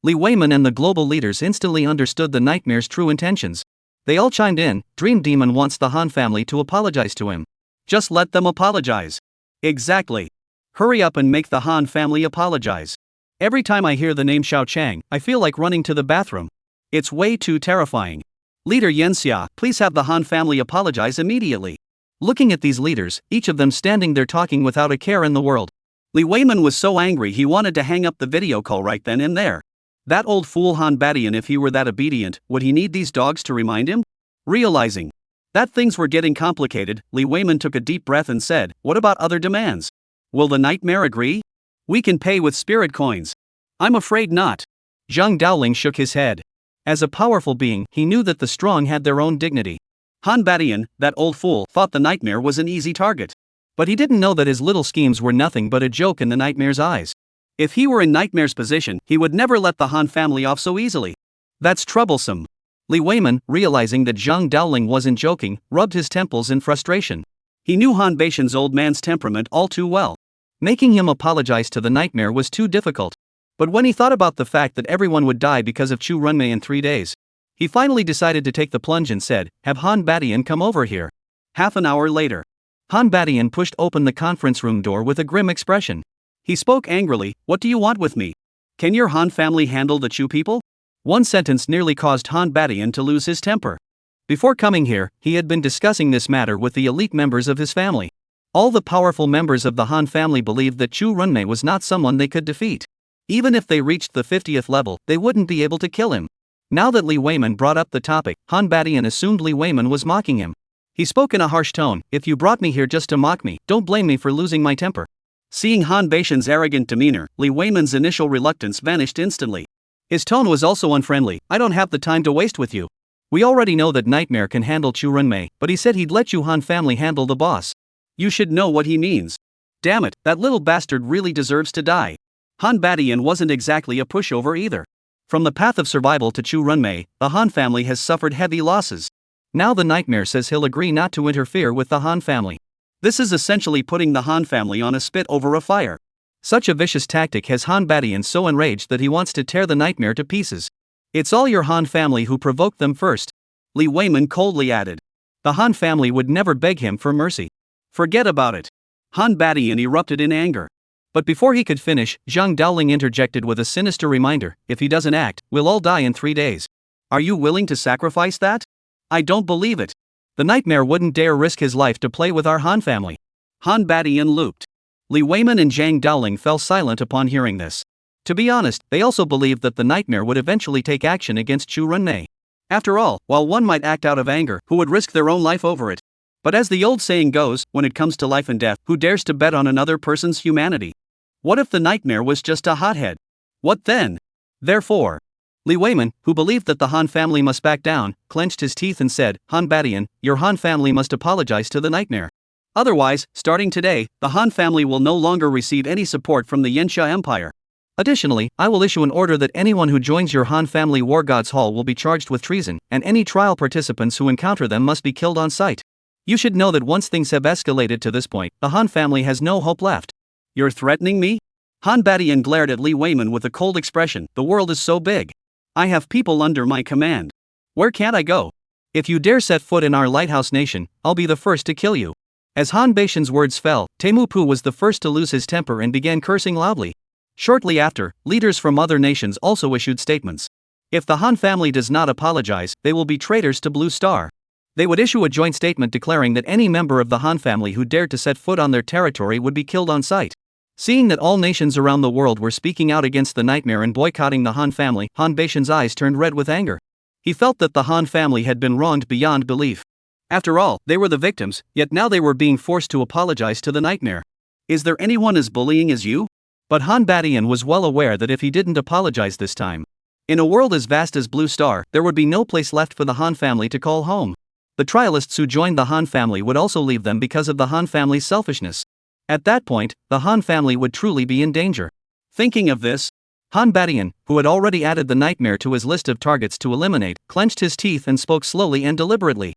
Li Weiman and the global leaders instantly understood the Nightmare's true intentions. They all chimed in. "Dream Demon wants the Han family to apologize to him. Just let them apologize." "Exactly. Hurry up and make the Han family apologize." Every time I hear the name Xiao Chang, I feel like running to the bathroom. It's way too terrifying. Leader Yanxia, please have the Han family apologize immediately. Looking at these leaders, each of them standing there talking without a care in the world. Li Weiman was so angry he wanted to hang up the video call right then and there. That old fool Han Badian, if he were that obedient, would he need these dogs to remind him? Realizing that things were getting complicated, Li Weiman took a deep breath and said, "What about other demands? Will the nightmare agree? We can pay with spirit coins." "I'm afraid not." Zhang Daoling shook his head. As a powerful being, he knew that the strong had their own dignity. Han Badian, that old fool, thought the nightmare was an easy target. But he didn't know that his little schemes were nothing but a joke in the nightmare's eyes. If he were in Nightmare's position, he would never let the Han family off so easily. That's troublesome. Li Weiman, realizing that Zhang Daoling wasn't joking, rubbed his temples in frustration. He knew Han Beishan's old man's temperament all too well. Making him apologize to the nightmare was too difficult. But when he thought about the fact that everyone would die because of Chu Runmei in 3 days, he finally decided to take the plunge and said, "Have Han Badian come over here." Half an hour later, Han Badian pushed open the conference room door with a grim expression. He spoke angrily, "What do you want with me? Can your Han family handle the Chu people?" One sentence nearly caused Han Badian to lose his temper. Before coming here, he had been discussing this matter with the elite members of his family. All the powerful members of the Han family believed that Chu Runmei was not someone they could defeat. Even if they reached the 50th level, they wouldn't be able to kill him. Now that Li Weiman brought up the topic, Han Badian assumed Li Weiman was mocking him. He spoke in a harsh tone, "If you brought me here just to mock me, don't blame me for losing my temper." Seeing Han Beishan's arrogant demeanor, Li Weiman's initial reluctance vanished instantly. His tone was also unfriendly. "I don't have the time to waste with you. We already know that Nightmare can handle Chu Runmei, but he said he'd let you Han family handle the boss." You should know what he means. Damn it, that little bastard really deserves to die. Han Badian wasn't exactly a pushover either. From the path of survival to Chu Runmei, the Han family has suffered heavy losses. Now the Nightmare says he'll agree not to interfere with the Han family. This is essentially putting the Han family on a spit over a fire. Such a vicious tactic has Han Badian so enraged that he wants to tear the Nightmare to pieces. "It's all your Han family who provoked them first," Li Weiman coldly added. The Han family would never beg him for mercy. "Forget about it." Han Badian erupted in anger. But before he could finish, Zhang Daoling interjected with a sinister reminder, "If he doesn't act, we'll all die in 3 days. Are you willing to sacrifice that? I don't believe it. The Nightmare wouldn't dare risk his life to play with our Han family." Han Badian looped. Li Weiman and Zhang Daoling fell silent upon hearing this. To be honest, they also believed that the Nightmare would eventually take action against Chu Runmei. After all, while one might act out of anger, who would risk their own life over it? But as the old saying goes, when it comes to life and death, who dares to bet on another person's humanity? What if the Nightmare was just a hothead? What then? Therefore, Li Weiman, who believed that the Han family must back down, clenched his teeth and said, "Han Badian, your Han family must apologize to the Nightmare. Otherwise, starting today, the Han family will no longer receive any support from the Yanxia Empire. Additionally, I will issue an order that anyone who joins your Han family War Gods Hall will be charged with treason, and any trial participants who encounter them must be killed on sight. You should know that once things have escalated to this point, the Han family has no hope left." You're threatening me? Han Badian glared at Li Weiman with a cold expression. "The world is so big. I have people under my command. Where can't I go? If you dare set foot in our lighthouse nation, I'll be the first to kill you." As Han Beishan's words fell, Temu Pu was the first to lose his temper and began cursing loudly. Shortly after, leaders from other nations also issued statements. If the Han family does not apologize, they will be traitors to Blue Star. They would issue a joint statement declaring that any member of the Han family who dared to set foot on their territory would be killed on sight. Seeing that all nations around the world were speaking out against the Nightmare and boycotting the Han family, Han Beishan's eyes turned red with anger. He felt that the Han family had been wronged beyond belief. After all, they were the victims, yet now they were being forced to apologize to the Nightmare. Is there anyone as bullying as you? But Han Badian was well aware that if he didn't apologize this time, in a world as vast as Blue Star, there would be no place left for the Han family to call home. The trialists who joined the Han family would also leave them because of the Han family's selfishness. At that point, the Han family would truly be in danger. Thinking of this, Han Badian, who had already added the Nightmare to his list of targets to eliminate, clenched his teeth and spoke slowly and deliberately.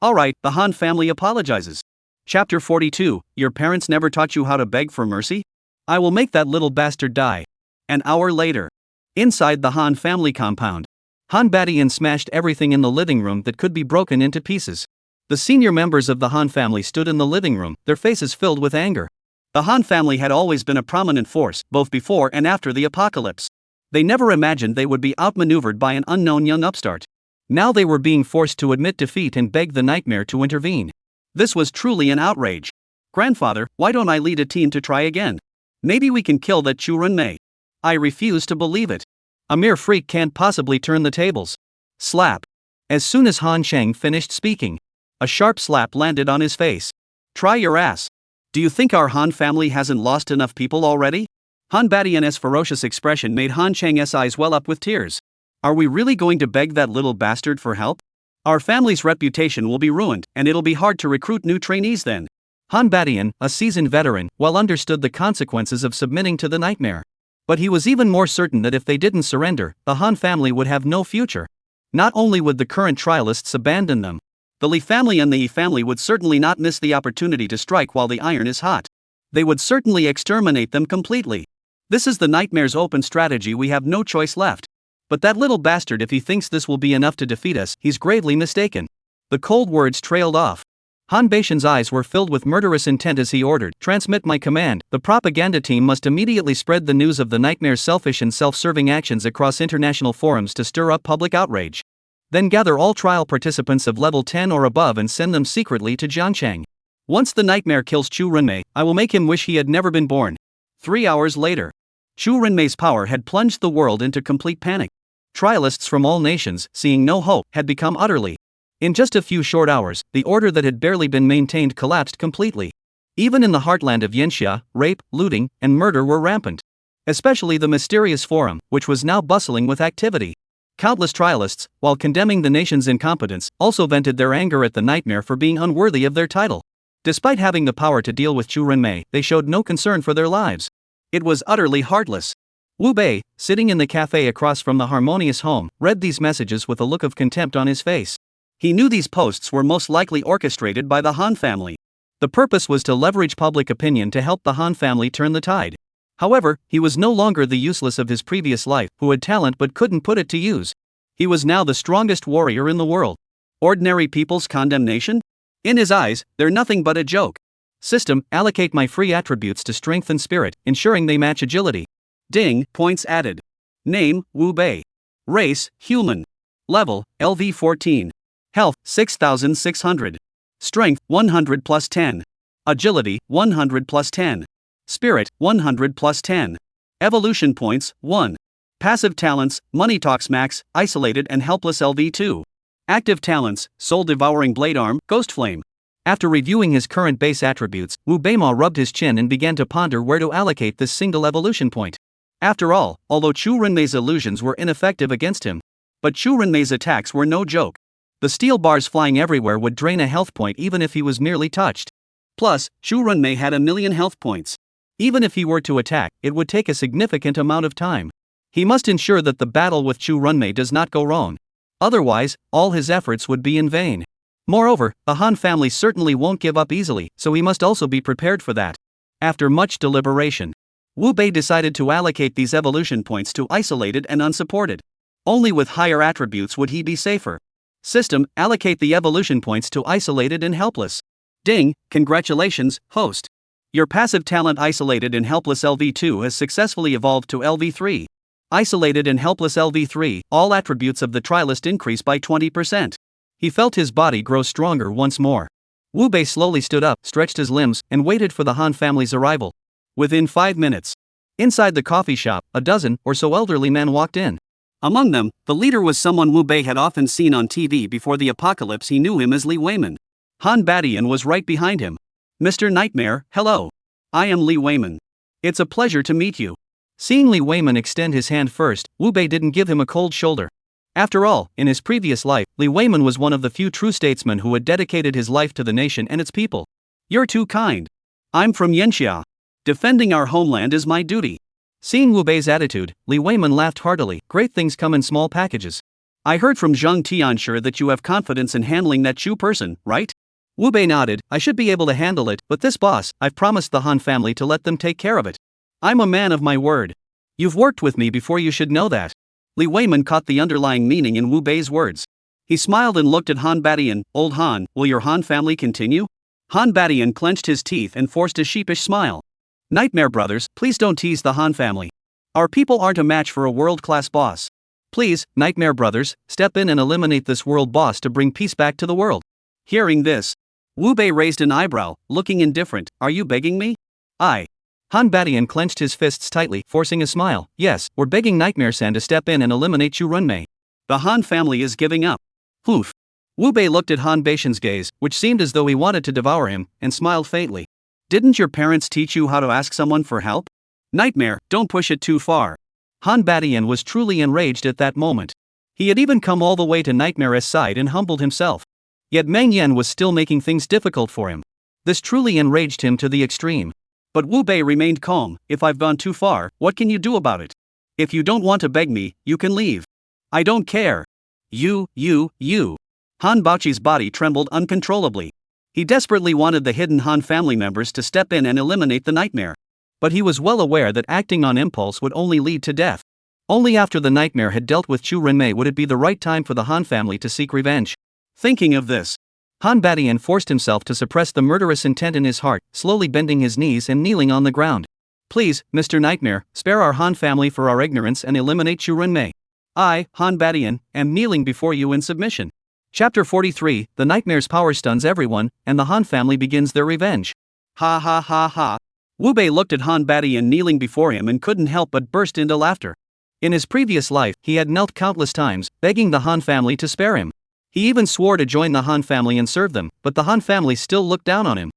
"Alright, the Han family apologizes. Chapter 42, Your parents never taught you how to beg for mercy? I will make that little bastard die." An hour later, inside the Han family compound, Han Badian smashed everything in the living room that could be broken into pieces. The senior members of the Han family stood in the living room, their faces filled with anger. The Han family had always been a prominent force, both before and after the apocalypse. They never imagined they would be outmaneuvered by an unknown young upstart. Now they were being forced to admit defeat and beg the nightmare to intervene. This was truly an outrage. "Grandfather, why don't I lead a team to try again? Maybe we can kill that Chu Runmei." I refuse to believe it. A mere freak can't possibly turn the tables. Slap. As soon as Han Sheng finished speaking, a sharp slap landed on his face. "Try your ass. Do you think our Han family hasn't lost enough people already?" Han Badian's ferocious expression made Han Cheng's eyes well up with tears. "Are we really going to beg that little bastard for help? Our family's reputation will be ruined, and it'll be hard to recruit new trainees then." Han Badian, a seasoned veteran, well understood the consequences of submitting to the nightmare. But he was even more certain that if they didn't surrender, the Han family would have no future. Not only would the current trialists abandon them, the Li family and the Yi family would certainly not miss the opportunity to strike while the iron is hot. They would certainly exterminate them completely. This is the nightmare's open strategy. We have no choice left. But that little bastard, if he thinks this will be enough to defeat us, he's gravely mistaken. The cold words trailed off. Han Beishan's eyes were filled with murderous intent as he ordered, "Transmit my command. The propaganda team must immediately spread the news of the nightmare's selfish and self-serving actions across international forums to stir up public outrage. Then gather all trial participants of level 10 or above and send them secretly to Jiancheng. Once the nightmare kills Chu Runmei, I will make him wish he had never been born." 3 hours later, Chu Runmei's power had plunged the world into complete panic. Trialists from all nations, seeing no hope, had become utterly. In just a few short hours, the order that had barely been maintained collapsed completely. Even in the heartland of Yanxia, rape, looting, and murder were rampant. Especially the mysterious forum, which was now bustling with activity. Countless trialists, while condemning the nation's incompetence, also vented their anger at the nightmare for being unworthy of their title. Despite having the power to deal with Chu Runmei, they showed no concern for their lives. It was utterly heartless. Wu Bei, sitting in the cafe across from the harmonious home, read these messages with a look of contempt on his face. He knew these posts were most likely orchestrated by the Han family. The purpose was to leverage public opinion to help the Han family turn the tide. However, he was no longer the useless of his previous life, who had talent but couldn't put it to use. He was now the strongest warrior in the world. Ordinary people's condemnation? In his eyes, they're nothing but a joke. System, allocate my free attributes to strength and spirit, ensuring they match agility. Ding, points added. Name, Wu Bei. Race, human. Level, LV14. Health, 6600. Strength, 100 plus 10. Agility, 100 plus 10. Spirit, 100 plus 10. Evolution points, 1. Passive talents, Money Talks Max, Isolated and Helpless LV2. Active talents, Soul Devouring Blade Arm, Ghost Flame. After reviewing his current base attributes, Wu Beima rubbed his chin and began to ponder where to allocate this single evolution point. After all, although Chu Runmei's illusions were ineffective against him, but Chu Runmei's attacks were no joke. The steel bars flying everywhere would drain a health point even if he was merely touched. Plus, Chu Runmei had 1,000,000 health points. Even if he were to attack, it would take a significant amount of time. He must ensure that the battle with Chu Runmei does not go wrong. Otherwise, all his efforts would be in vain. Moreover, the Han family certainly won't give up easily, so he must also be prepared for that. After much deliberation, Wu Bei decided to allocate these evolution points to isolated and unsupported. Only with higher attributes would he be safer. System, allocate the evolution points to isolated and helpless. Ding, congratulations, host. Your passive talent Isolated and Helpless LV2 has successfully evolved to LV3. Isolated and Helpless LV3, all attributes of the trialist increase by 20%. He felt his body grow stronger once more. Wu Bei slowly stood up, stretched his limbs, and waited for the Han family's arrival. Within 5 minutes, inside the coffee shop, a dozen or so elderly men walked in. Among them, the leader was someone Wu Bei had often seen on TV before the apocalypse. He knew him as Li Weiman. Han Badian was right behind him. "Mr. Nightmare, hello. I am Li Weiman. It's a pleasure to meet you." Seeing Li Weiman extend his hand first, Wu Bei didn't give him a cold shoulder. After all, in his previous life, Li Weiman was one of the few true statesmen who had dedicated his life to the nation and its people. "You're too kind. I'm from Yanxia. Defending our homeland is my duty." Seeing Wu Bei's attitude, Li Weiman laughed heartily. "Great things come in small packages. I heard from Zhang Tianshi that you have confidence in handling that Chu person, right?" Wu Bei nodded. "I should be able to handle it, but this boss, I've promised the Han family to let them take care of it. I'm a man of my word. You've worked with me before, you should know that." Li Weiman caught the underlying meaning in Wu Bei's words. He smiled and looked at Han Badian. "Old Han, will your Han family continue?" Han Badian clenched his teeth and forced a sheepish smile. Nightmare brothers, please don't tease the Han family. Our people aren't a match for a world-class boss. Please, Nightmare brothers, step in and eliminate this world boss to bring peace back to the world. Hearing this, Wu Bei raised an eyebrow, looking indifferent. Are you begging me? Han Badian clenched his fists tightly, forcing a smile. Yes, we're begging Nightmare-san to step in and eliminate Chu Runmei. The Han family is giving up. Oof. Wu Bei looked at Han Beishan's gaze, which seemed as though he wanted to devour him, and smiled faintly. Didn't your parents teach you how to ask someone for help? Nightmare, don't push it too far. Han Badian was truly enraged at that moment. He had even come all the way to Nightmare's side and humbled himself. Yet Meng Yan was still making things difficult for him. This truly enraged him to the extreme. But Wu Bei remained calm. If I've gone too far, what can you do about it? If you don't want to beg me, you can leave. I don't care. You. Han Baoqi's body trembled uncontrollably. He desperately wanted the hidden Han family members to step in and eliminate the Nightmare. But he was well aware that acting on impulse would only lead to death. Only after the Nightmare had dealt with Chu Runmei would it be the right time for the Han family to seek revenge. Thinking of this, Han Badian forced himself to suppress the murderous intent in his heart, slowly bending his knees and kneeling on the ground. Please, Mr. Nightmare, spare our Han family for our ignorance and eliminate Chu Runmei. I, Han Badian, am kneeling before you in submission. Chapter 43, The Nightmare's power stuns everyone, and the Han family begins their revenge. Ha ha ha ha. Wu Bei looked at Han Badian kneeling before him and couldn't help but burst into laughter. In his previous life, he had knelt countless times, begging the Han family to spare him. He even swore to join the Han family and serve them, but the Han family still looked down on him.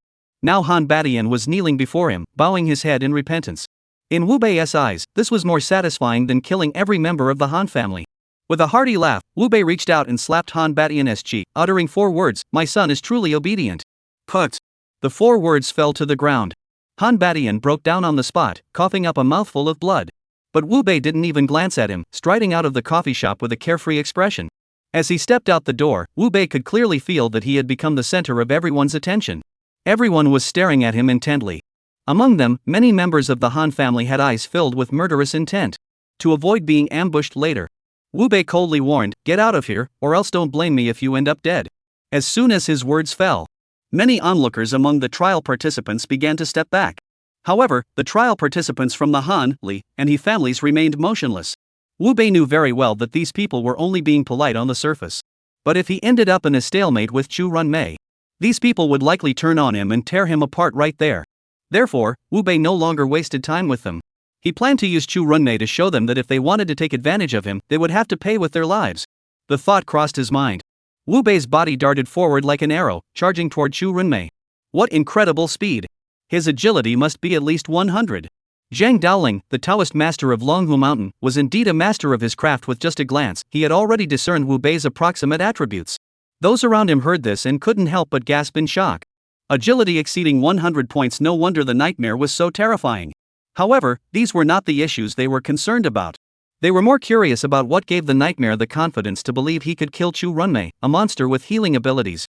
Now Han Badian was kneeling before him, bowing his head in repentance. In Wu Bei's eyes, this was more satisfying than killing every member of the Han family. With a hearty laugh, Wu Bei reached out and slapped Han Badian's cheek, uttering 4 words, "My son is truly obedient." Put. The 4 words fell to the ground. Han Badian broke down on the spot, coughing up a mouthful of blood. But Wu Bei didn't even glance at him, striding out of the coffee shop with a carefree expression. As he stepped out the door, Wu Bei could clearly feel that he had become the center of everyone's attention. Everyone was staring at him intently. Among them, many members of the Han family had eyes filled with murderous intent. To avoid being ambushed later, Wu Bei coldly warned, "Get out of here, or else don't blame me if you end up dead." As soon as his words fell, many onlookers among the trial participants began to step back. However, the trial participants from the Han, Li, and He families remained motionless. Wu Bei knew very well that these people were only being polite on the surface. But if he ended up in a stalemate with Chu Runmei, these people would likely turn on him and tear him apart right there. Therefore, Wu Bei no longer wasted time with them. He planned to use Chu Runmei to show them that if they wanted to take advantage of him, they would have to pay with their lives. The thought crossed his mind. Wu Bei's body darted forward like an arrow, charging toward Chu Runmei. What incredible speed! His agility must be at least 100. Zhang Daoling, the Taoist master of Longhu Mountain, was indeed a master of his craft. With just a glance, he had already discerned Wu Bei's approximate attributes. Those around him heard this and couldn't help but gasp in shock. Agility exceeding 100 points, no wonder the Nightmare was so terrifying. However, these were not the issues they were concerned about. They were more curious about what gave the Nightmare the confidence to believe he could kill Chu Runmei, a monster with healing abilities.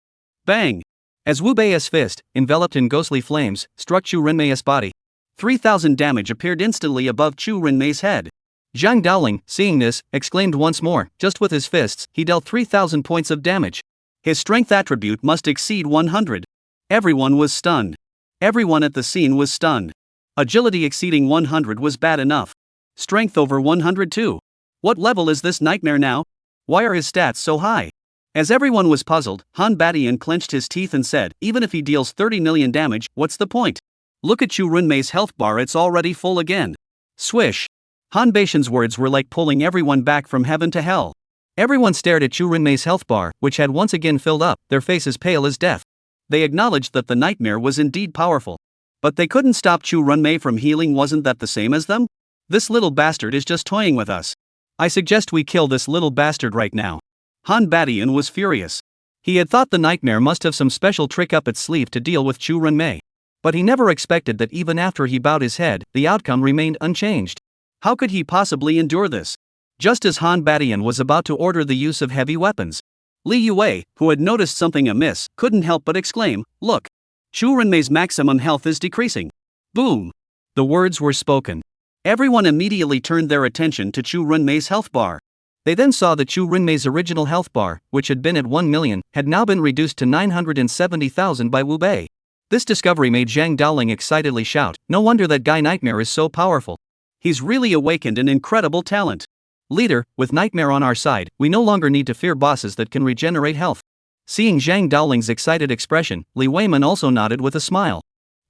Bang! As Wu Bei's fist, enveloped in ghostly flames, struck Chu Runmei's body, 3,000 damage appeared instantly above Chu Runmei's head. Zhang Daoling, seeing this, exclaimed once more. Just with his fists, he dealt 3,000 points of damage. His strength attribute must exceed 100. Everyone was stunned. Everyone at the scene was stunned. Agility exceeding 100 was bad enough. Strength over 100 too. What level is this Nightmare now? Why are his stats so high? As everyone was puzzled, Han Badian clenched his teeth and said, even if he deals 30 million damage, what's the point? Look at Chu Runmei's health bar, it's already full again. Swish. Han Beishan's words were like pulling everyone back from heaven to hell. Everyone stared at Chu Runmei's health bar, which had once again filled up, their faces pale as death. They acknowledged that the Nightmare was indeed powerful. But they couldn't stop Chu Runmei from healing. Wasn't that the same as them? This little bastard is just toying with us. I suggest we kill this little bastard right now. Han Badian was furious. He had thought the Nightmare must have some special trick up its sleeve to deal with Chu Runmei. But he never expected that even after he bowed his head, the outcome remained unchanged. How could he possibly endure this? Just as Han Badian was about to order the use of heavy weapons, Li Yue, who had noticed something amiss, couldn't help but exclaim, "Look! Chu Runmei's maximum health is decreasing." Boom! The words were spoken. Everyone immediately turned their attention to Chu Runmei's health bar. They then saw that Chu Runmei's original health bar, which had been at 1 million, had now been reduced to 970,000 by Wu Bei. This discovery made Zhang Daoling excitedly shout, "No wonder that guy Nightmare is so powerful. He's really awakened an incredible talent." Leader, with Nightmare on our side, we no longer need to fear bosses that can regenerate health. Seeing Zhang Daoling's excited expression, Li Weiman also nodded with a smile.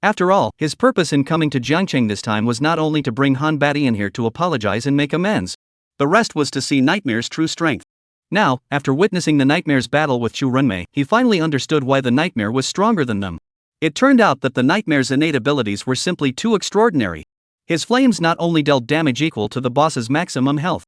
After all, his purpose in coming to Jiangcheng this time was not only to bring Han Batian here to apologize and make amends. The rest was to see Nightmare's true strength. Now, after witnessing the Nightmare's battle with Chu Runmei, he finally understood why the Nightmare was stronger than them. It turned out that the Nightmare's innate abilities were simply too extraordinary. His flames not only dealt damage equal to the boss's maximum health,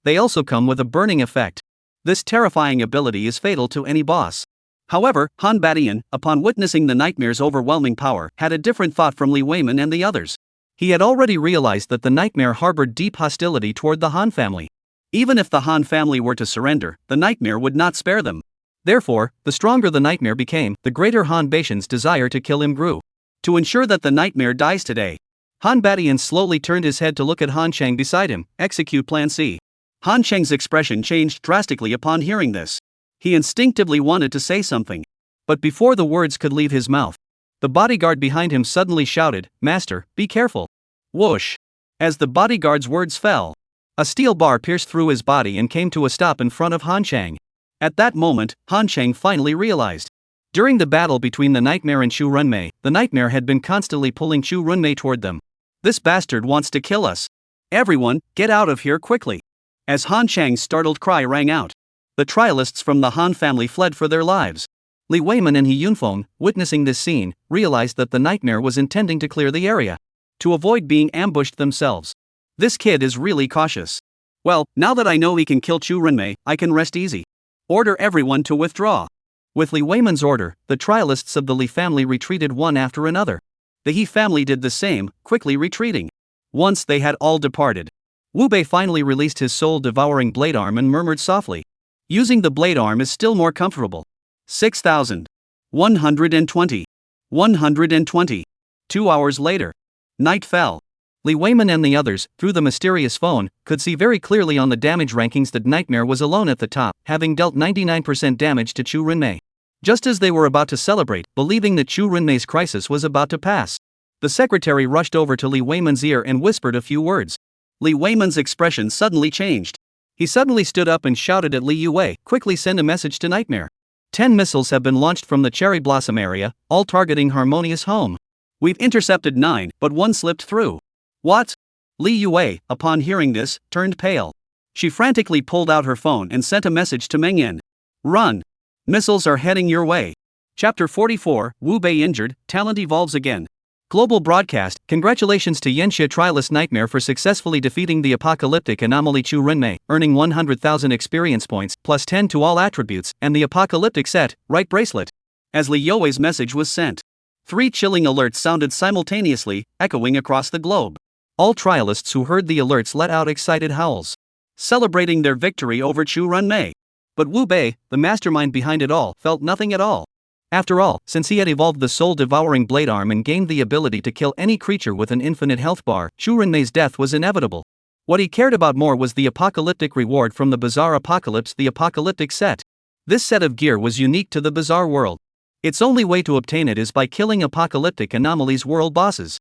they also come with a burning effect. This terrifying ability is fatal to any boss. However, Han Batian, upon witnessing the Nightmare's overwhelming power, had a different thought from Li Weiman and the others. He had already realized that the Nightmare harbored deep hostility toward the Han family. Even if the Han family were to surrender, the Nightmare would not spare them. Therefore, the stronger the Nightmare became, the greater Han Batian's desire to kill him grew. To ensure that the Nightmare dies today, Han Batian slowly turned his head to look at Han Cheng beside him. Execute Plan C. Han Cheng's expression changed drastically upon hearing this. He instinctively wanted to say something. But before the words could leave his mouth, the bodyguard behind him suddenly shouted, "Master, be careful." Whoosh! As the bodyguard's words fell, a steel bar pierced through his body and came to a stop in front of Han Cheng. At that moment, Han Cheng finally realized. During the battle between the Nightmare and Chu Runmei, the Nightmare had been constantly pulling Chu Runmei toward them. This bastard wants to kill us. Everyone, get out of here quickly. As Han Cheng's startled cry rang out, the trialists from the Han family fled for their lives. Li Weiman and He Yunfeng, witnessing this scene, realized that the Nightmare was intending to clear the area to avoid being ambushed themselves. This kid is really cautious. Well, now that I know he can kill Chu Runmei, I can rest easy. Order everyone to withdraw. With Li Weiman's order, the trialists of the Li family retreated one after another. The He family did the same, quickly retreating. Once they had all departed, Wu Bei finally released his soul-devouring blade arm and murmured softly, "Using the blade arm is still more comfortable." 6,120. 120. 2 hours later, night fell. Li Weiman and the others, through the mysterious phone, could see very clearly on the damage rankings that Nightmare was alone at the top, having dealt 99% damage to Chu Runmei. Just as they were about to celebrate, believing that Chu Runmei's crisis was about to pass, the secretary rushed over to Li Weiman's ear and whispered a few words. Li Weiman's expression suddenly changed. He suddenly stood up and shouted at Li Yue, "Quickly send a message to Nightmare. 10 missiles have been launched from the Cherry Blossom area, all targeting Harmonious Home. We've intercepted 9, but 1 slipped through." "What?" Li Yue, upon hearing this, turned pale. She frantically pulled out her phone and sent a message to Meng Yan. "Run. Missiles are heading your way." Chapter 44, Wu Bei injured, talent evolves again. Global broadcast. Congratulations to Yanxia Trialist Nightmare for successfully defeating the apocalyptic anomaly Chu Runmei, earning 100,000 experience points, plus 10 to all attributes, and the apocalyptic set, right bracelet. As Li Yue's message was sent, 3 chilling alerts sounded simultaneously, echoing across the globe. All trialists who heard the alerts let out excited howls, celebrating their victory over Chu Runmei. But Wu Bei, the mastermind behind it all, felt nothing at all. After all, since he had evolved the soul-devouring blade arm and gained the ability to kill any creature with an infinite health bar, Chu Runmei's death was inevitable. What he cared about more was the apocalyptic reward from the Bizarre Apocalypse, the apocalyptic set. This set of gear was unique to the Bizarre world. Its only way to obtain it is by killing apocalyptic anomalies world bosses.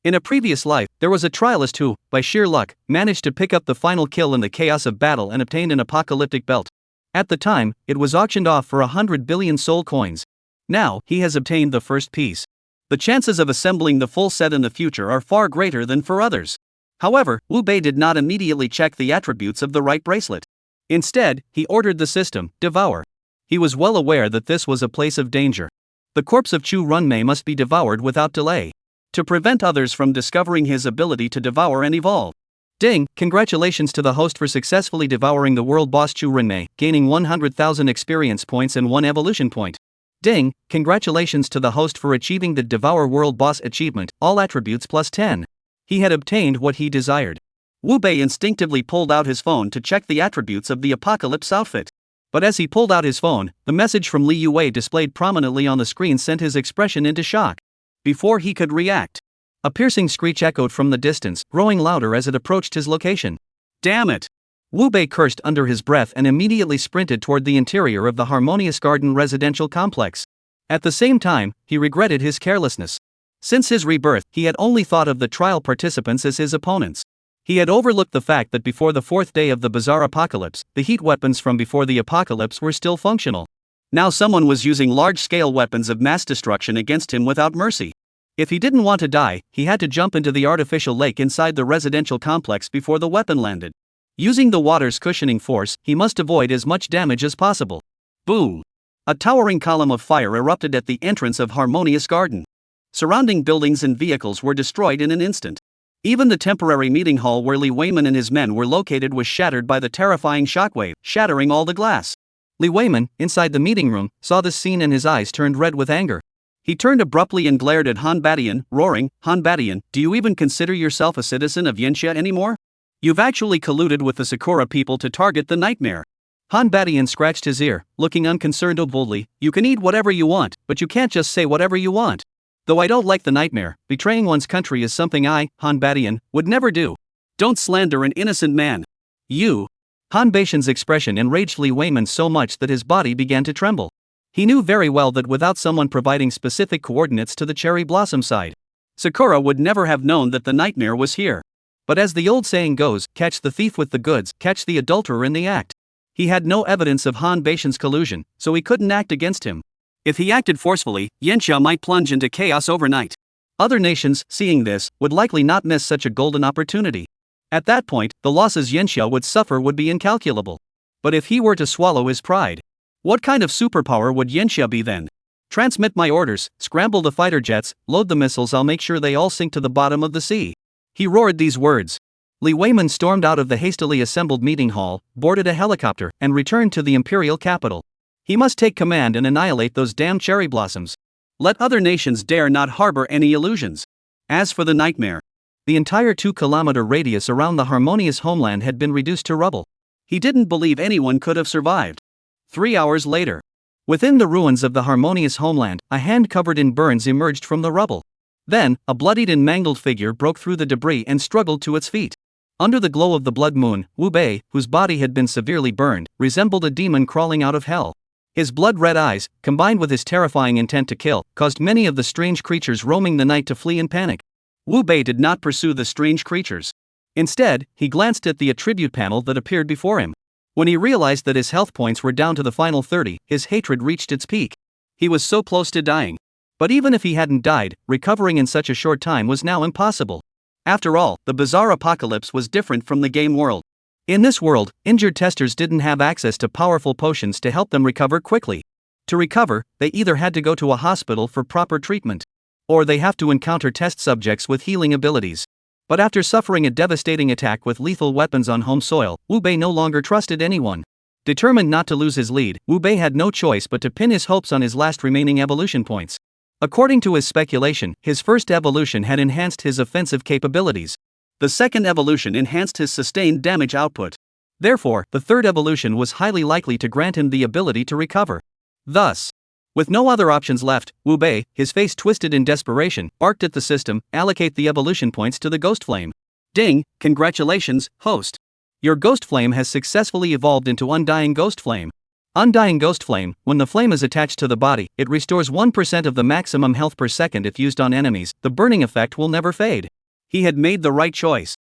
In a previous life, there was a trialist who, by sheer luck, managed to pick up the final kill in the chaos of battle and obtained an apocalyptic belt. At the time, it was auctioned off for 100 billion soul coins. Now, he has obtained the first piece. The chances of assembling the full set in the future are far greater than for others. However, Wu Bei did not immediately check the attributes of the right bracelet. Instead, he ordered the system, devour. He was well aware that this was a place of danger. The corpse of Chu Runmei must be devoured without delay, to prevent others from discovering his ability to devour and evolve. Ding! Congratulations to the host for successfully devouring the world boss Chu Runmei, gaining 100,000 experience points and 1 evolution point. Ding! Congratulations to the host for achieving the Devour World Boss achievement, all attributes plus 10. He had obtained what he desired. Wu Bei instinctively pulled out his phone to check the attributes of the Apocalypse outfit. But as he pulled out his phone, the message from Li Yue displayed prominently on the screen sent his expression into shock. Before he could react, a piercing screech echoed from the distance, growing louder as it approached his location. Damn it! Wu Bei cursed under his breath and immediately sprinted toward the interior of the Harmonious Garden residential complex. At the same time, he regretted his carelessness. Since his rebirth, he had only thought of the trial participants as his opponents. He had overlooked the fact that before the fourth day of the bizarre apocalypse, the heat weapons from before the apocalypse were still functional. Now someone was using large-scale weapons of mass destruction against him without mercy. If he didn't want to die, he had to jump into the artificial lake inside the residential complex before the weapon landed. Using the water's cushioning force, he must avoid as much damage as possible. Boom! A towering column of fire erupted at the entrance of Harmonious Garden. Surrounding buildings and vehicles were destroyed in an instant. Even the temporary meeting hall where Lee Wayman and his men were located was shattered by the terrifying shockwave, shattering all the glass. Lee Wayman, inside the meeting room, saw this scene and his eyes turned red with anger. He turned abruptly and glared at Han Badian, roaring, "Han Badian, do you even consider yourself a citizen of Yenxia anymore? You've actually colluded with the Sakura people to target the nightmare." Han Badian scratched his ear, looking unconcerned boldly. "You can eat whatever you want, but you can't just say whatever you want. Though I don't like the nightmare, betraying one's country is something I, Han Badian, would never do. Don't slander an innocent man. You." Han Badian's expression enraged Lee Wayman so much that his body began to tremble. He knew very well that without someone providing specific coordinates to the cherry blossom side, Sakura would never have known that the nightmare was here. But as the old saying goes, catch the thief with the goods, catch the adulterer in the act. He had no evidence of Han Badian's collusion, so he couldn't act against him. If he acted forcefully, Yenxia might plunge into chaos overnight. Other nations, seeing this, would likely not miss such a golden opportunity. At that point, the losses Yenxia would suffer would be incalculable. But if he were to swallow his pride, what kind of superpower would Yenxia be then? "Transmit my orders, scramble the fighter jets, load the missiles, I'll make sure they all sink to the bottom of the sea." He roared these words. Lee Wayman stormed out of the hastily assembled meeting hall, boarded a helicopter, and returned to the imperial capital. He must take command and annihilate those damn cherry blossoms. Let other nations dare not harbor any illusions. As for the nightmare, the entire 2-kilometer radius around the Harmonious homeland had been reduced to rubble. He didn't believe anyone could have survived. 3 hours later, within the ruins of the Harmonious homeland, a hand covered in burns emerged from the rubble. Then, a bloodied and mangled figure broke through the debris and struggled to its feet. Under the glow of the blood moon, Wu Bei, whose body had been severely burned, resembled a demon crawling out of hell. His blood-red eyes, combined with his terrifying intent to kill, caused many of the strange creatures roaming the night to flee in panic. Wu Bei did not pursue the strange creatures. Instead, he glanced at the attribute panel that appeared before him. When he realized that his health points were down to the final 30, his hatred reached its peak. He was so close to dying. But even if he hadn't died, recovering in such a short time was now impossible. After all, the bizarre apocalypse was different from the game world. In this world, injured testers didn't have access to powerful potions to help them recover quickly. To recover, they either had to go to a hospital for proper treatment, or they have to encounter test subjects with healing abilities. But after suffering a devastating attack with lethal weapons on home soil, Wu Bei no longer trusted anyone. Determined not to lose his lead, Wu Bei had no choice but to pin his hopes on his last remaining evolution points. According to his speculation, his first evolution had enhanced his offensive capabilities. The second evolution enhanced his sustained damage output. Therefore, the third evolution was highly likely to grant him the ability to recover. Thus, with no other options left, Wu Bei, his face twisted in desperation, barked at the system, "Allocate the evolution points to the ghost flame." Ding, congratulations, host. Your ghost flame has successfully evolved into Undying Ghost Flame. Undying Ghost Flame, when the flame is attached to the body, it restores 1% of the maximum health per second if used on enemies. The burning effect will never fade. He had made the right choice.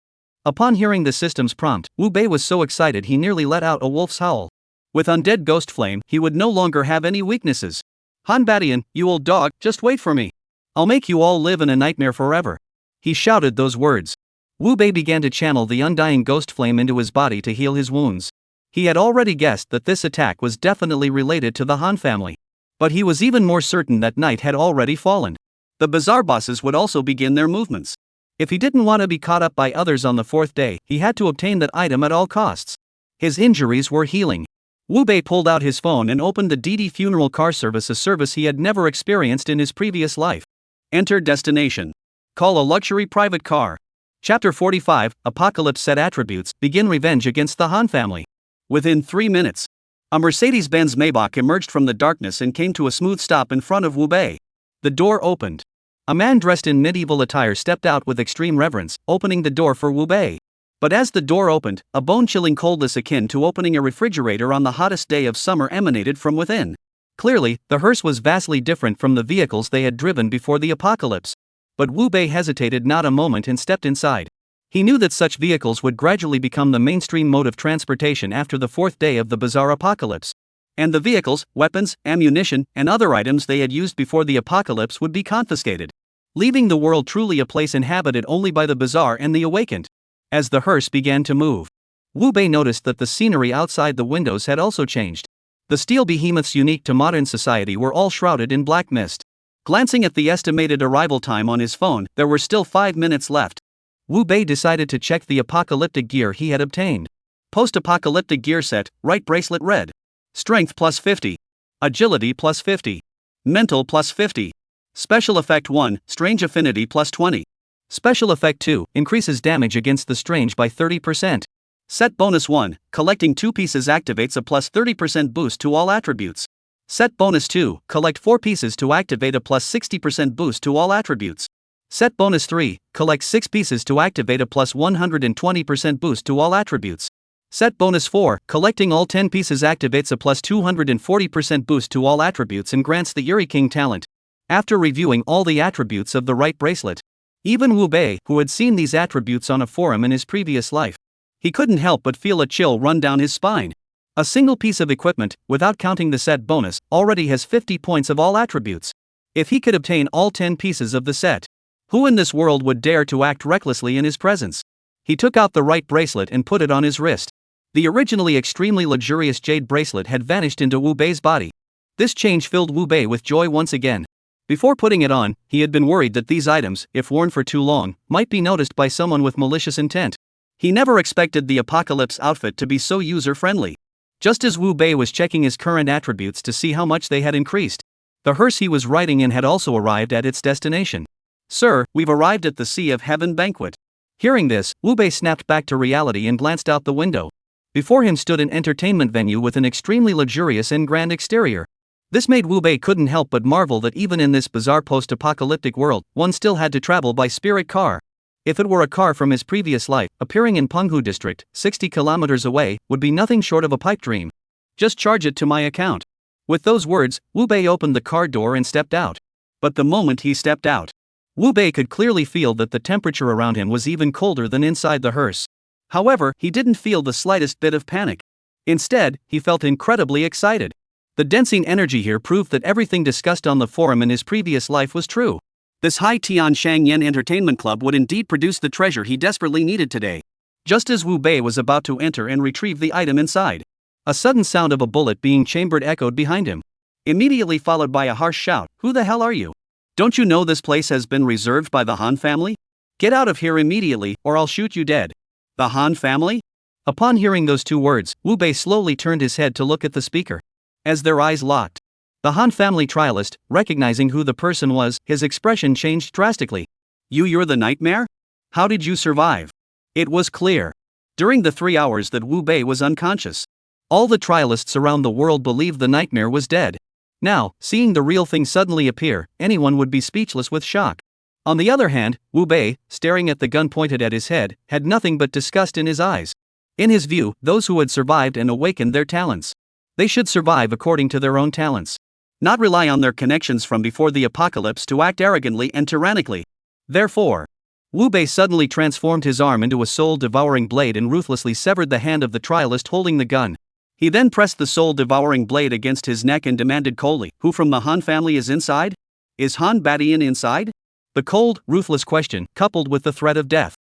Upon hearing the system's prompt, Wu Bei was so excited he nearly let out a wolf's howl. With Undead Ghost Flame, he would no longer have any weaknesses. "Han Badian, you old dog, just wait for me. I'll make you all live in a nightmare forever." He shouted those words. Wu Bei began to channel the Undying Ghost Flame into his body to heal his wounds. He had already guessed that this attack was definitely related to the Han family. But he was even more certain that night had already fallen. The bizarre bosses would also begin their movements. If he didn't want to be caught up by others on the fourth day, he had to obtain that item at all costs. His injuries were healing. Wu Bei pulled out his phone and opened the DD Funeral Car Service, a service he had never experienced in his previous life. Enter destination. Call a luxury private car. Chapter 45, Apocalypse Set Attributes, Begin Revenge Against the Han Family. Within 3 minutes, a Mercedes-Benz Maybach emerged from the darkness and came to a smooth stop in front of Wu Bei. The door opened. A man dressed in medieval attire stepped out with extreme reverence, opening the door for Wu Bei. But as the door opened, a bone-chilling coldness akin to opening a refrigerator on the hottest day of summer emanated from within. Clearly, the hearse was vastly different from the vehicles they had driven before the apocalypse. But Wu Bei hesitated not a moment and stepped inside. He knew that such vehicles would gradually become the mainstream mode of transportation after the fourth day of the bizarre apocalypse. And the vehicles, weapons, ammunition, and other items they had used before the apocalypse would be confiscated, leaving the world truly a place inhabited only by the bizarre and the awakened. As the hearse began to move, Wu Bei noticed that the scenery outside the windows had also changed. The steel behemoths unique to modern society were all shrouded in black mist. Glancing at the estimated arrival time on his phone, there were still 5 minutes left. Wu Bei decided to check the apocalyptic gear he had obtained. Post-apocalyptic gear set, right bracelet red. Strength plus 50. Agility plus 50. Mental plus 50. Special effect 1, strange affinity plus 20. Special effect 2, increases damage against the strange by 30%. Set bonus 1, collecting 2 pieces activates a plus 30% boost to all attributes. Set bonus 2, collect 4 pieces to activate a plus 60% boost to all attributes. Set bonus 3, collect 6 pieces to activate a plus 120% boost to all attributes. Set bonus 4, collecting all 10 pieces activates a plus 240% boost to all attributes and grants the Eerie King talent. After reviewing all the attributes of the right bracelet, even Wu Bei, who had seen these attributes on a forum in his previous life, he couldn't help but feel a chill run down his spine. A single piece of equipment, without counting the set bonus, already has 50 points of all attributes. If he could obtain all 10 pieces of the set, who in this world would dare to act recklessly in his presence? He took out the right bracelet and put it on his wrist. The originally extremely luxurious jade bracelet had vanished into Wu Bei's body. This change filled Wu Bei with joy once again. Before putting it on, he had been worried that these items, if worn for too long, might be noticed by someone with malicious intent. He never expected the apocalypse outfit to be so user-friendly. Just as Wu Bei was checking his current attributes to see how much they had increased, the hearse he was riding in had also arrived at its destination. "Sir, we've arrived at the Sea of Heaven banquet." Hearing this, Wu Bei snapped back to reality and glanced out the window. Before him stood an entertainment venue with an extremely luxurious and grand exterior. This made Wu Bei couldn't help but marvel that even in this bizarre post-apocalyptic world, one still had to travel by spirit car. If it were a car from his previous life, appearing in Penghu district, 60 kilometers away, would be nothing short of a pipe dream. Just charge it to my account. With those words, Wu Bei opened the car door and stepped out. But the moment he stepped out, Wu Bei could clearly feel that the temperature around him was even colder than inside the hearse. However, he didn't feel the slightest bit of panic. Instead, he felt incredibly excited. The densing energy here proved that everything discussed on the forum in his previous life was true. This Hai Tian Shang Yen Entertainment Club would indeed produce the treasure he desperately needed today. Just as Wu Bei was about to enter and retrieve the item inside, a sudden sound of a bullet being chambered echoed behind him, immediately followed by a harsh shout, "Who the hell are you? Don't you know this place has been reserved by the Han family? Get out of here immediately, or I'll shoot you dead." The Han family? Upon hearing those two words, Wu Bei slowly turned his head to look at the speaker. As their eyes locked, the Han family trialist, recognizing who the person was, his expression changed drastically. You're the nightmare? How did you survive?" It was clear. During the 3 hours that Wu Bei was unconscious, all the trialists around the world believed the nightmare was dead. Now, seeing the real thing suddenly appear, anyone would be speechless with shock. On the other hand, Wu Bei, staring at the gun pointed at his head, had nothing but disgust in his eyes. In his view, those who had survived and awakened their talents, they should survive according to their own talents, not rely on their connections from before the apocalypse to act arrogantly and tyrannically. Therefore, Wu Bei suddenly transformed his arm into a soul-devouring blade and ruthlessly severed the hand of the trialist holding the gun. He then pressed the soul-devouring blade against his neck and demanded coldly, "Who from the Han family is inside? Is Han Badian inside?" The cold, ruthless question, coupled with the threat of death.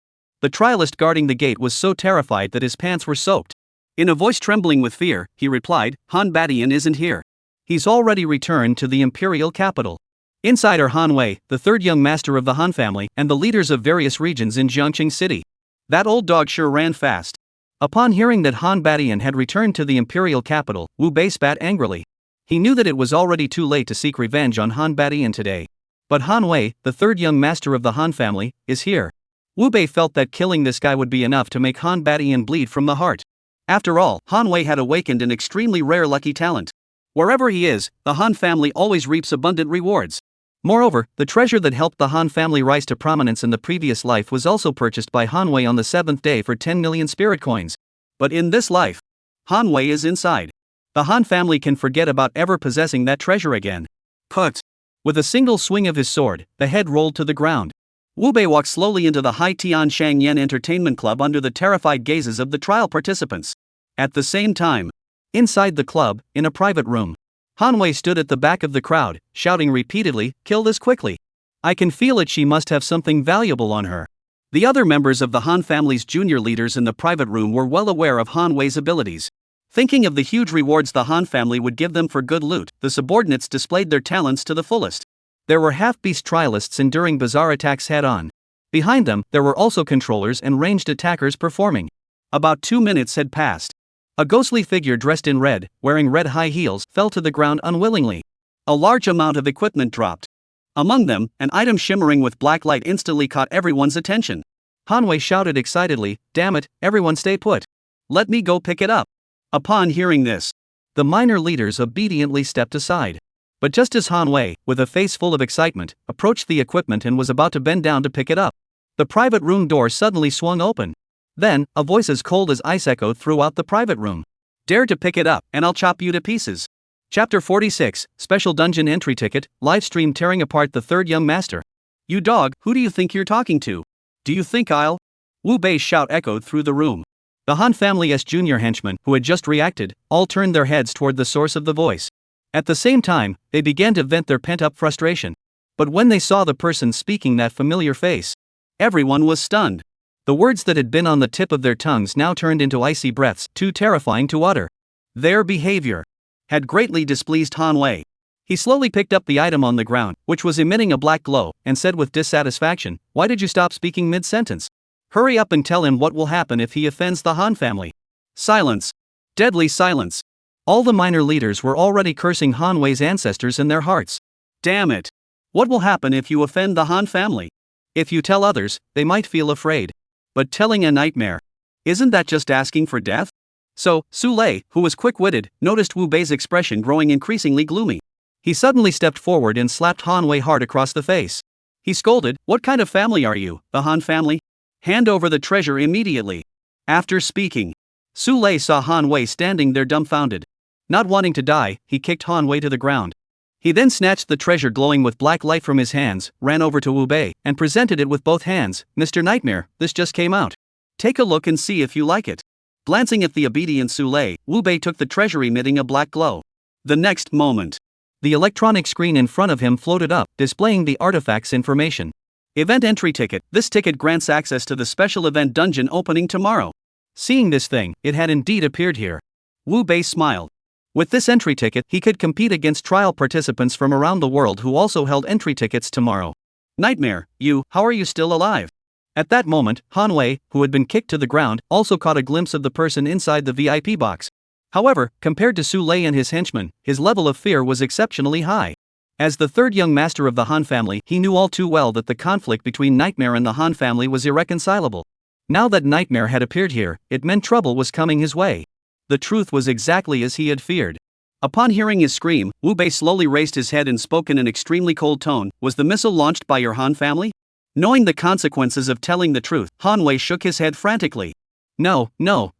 The trialist guarding the gate was so terrified that his pants were soaked. In a voice trembling with fear, he replied, "Han Badian isn't here. He's already returned to the imperial capital." Inside are Han Wei, the third young master of the Han family, and the leaders of various regions in Jiangqing City. That old dog sure ran fast. Upon hearing that Han Badian had returned to the imperial capital, Wu Bei spat angrily. He knew that it was already too late to seek revenge on Han Badian today. But Han Wei, the third young master of the Han family, is here. Wu Bei felt that killing this guy would be enough to make Han Badian bleed from the heart. After all, Han Wei had awakened an extremely rare lucky talent. Wherever he is, the Han family always reaps abundant rewards. Moreover, the treasure that helped the Han family rise to prominence in the previous life was also purchased by Han Wei on the 7th day for 10 million spirit coins. But in this life, Han Wei is inside. the Han family can forget about ever possessing that treasure again. Put. With a single swing of his sword, the head rolled to the ground. Wu Bei walked slowly into the Hai Tian Shang Yen Entertainment Club under the terrified gazes of the trial participants. At the same time, inside the club, in a private room, Han Wei stood at the back of the crowd, shouting repeatedly, "Kill this quickly. I can feel it, she must have something valuable on her." The other members of the Han family's junior leaders in the private room were well aware of Han Wei's abilities. Thinking of the huge rewards the Han family would give them for good loot, the subordinates displayed their talents to the fullest. There were half-beast trialists enduring bizarre attacks head-on. Behind them, there were also controllers and ranged attackers performing. About 2 minutes had passed. A ghostly figure dressed in red, wearing red high heels, fell to the ground unwillingly. A large amount of equipment dropped. Among them, an item shimmering with black light instantly caught everyone's attention. Han Wei shouted excitedly, "Damn it, everyone stay put. Let me go pick it up." Upon hearing this, the minor leaders obediently stepped aside. But just as Han Wei, with a face full of excitement, approached the equipment and was about to bend down to pick it up, the private room door suddenly swung open. Then, a voice as cold as ice echoed throughout the private room. "Dare to pick it up, and I'll chop you to pieces." Chapter 46, Special Dungeon Entry Ticket, Livestream tearing apart the third young master. "You dog, who do you think you're talking to? Do you think I'll—" Wu Bei's shout echoed through the room. The Han family's junior henchmen, who had just reacted, all turned their heads toward the source of the voice. At the same time, they began to vent their pent-up frustration. But when they saw the person speaking that familiar face, everyone was stunned. The words that had been on the tip of their tongues now turned into icy breaths, too terrifying to utter. Their behavior had greatly displeased Han Wei. He slowly picked up the item on the ground, which was emitting a black glow, and said with dissatisfaction, "Why did you stop speaking mid-sentence? Hurry up and tell him what will happen if he offends the Han family." Silence. Deadly silence. All the minor leaders were already cursing Han Wei's ancestors in their hearts. "Damn it. What will happen if you offend the Han family? If you tell others, they might feel afraid. But telling a nightmare, isn't that just asking for death?" So, Su Lei, who was quick-witted, noticed Wu Bei's expression growing increasingly gloomy. He suddenly stepped forward and slapped Han Wei hard across the face. He scolded, "What kind of family are you, the Han family? Hand over the treasure immediately." After speaking, Su Lei saw Han Wei standing there dumbfounded. Not wanting to die, he kicked Han Wei to the ground. He then snatched the treasure glowing with black light from his hands, ran over to Wu Bei, and presented it with both hands. "Mr. Nightmare, this just came out. Take a look and see if you like it." Glancing at the obedient Su Lei, Wu Bei took the treasure emitting a black glow. The next moment, the electronic screen in front of him floated up, displaying the artifact's information. Event entry ticket. This ticket grants access to the special event dungeon opening tomorrow. Seeing this thing, it had indeed appeared here. Wu Bei smiled. With this entry ticket, he could compete against trial participants from around the world who also held entry tickets tomorrow. "Nightmare, how are you still alive?" At that moment, Han Wei, who had been kicked to the ground, also caught a glimpse of the person inside the VIP box. However, compared to Su Lei and his henchmen, his level of fear was exceptionally high. As the third young master of the Han family, he knew all too well that the conflict between Nightmare and the Han family was irreconcilable. Now that Nightmare had appeared here, it meant trouble was coming his way. The truth was exactly as he had feared. Upon hearing his scream, Wu Bei slowly raised his head and spoke in an extremely cold tone. "Was the missile launched by your Han family?" Knowing the consequences of telling the truth, Han Wei shook his head frantically. No,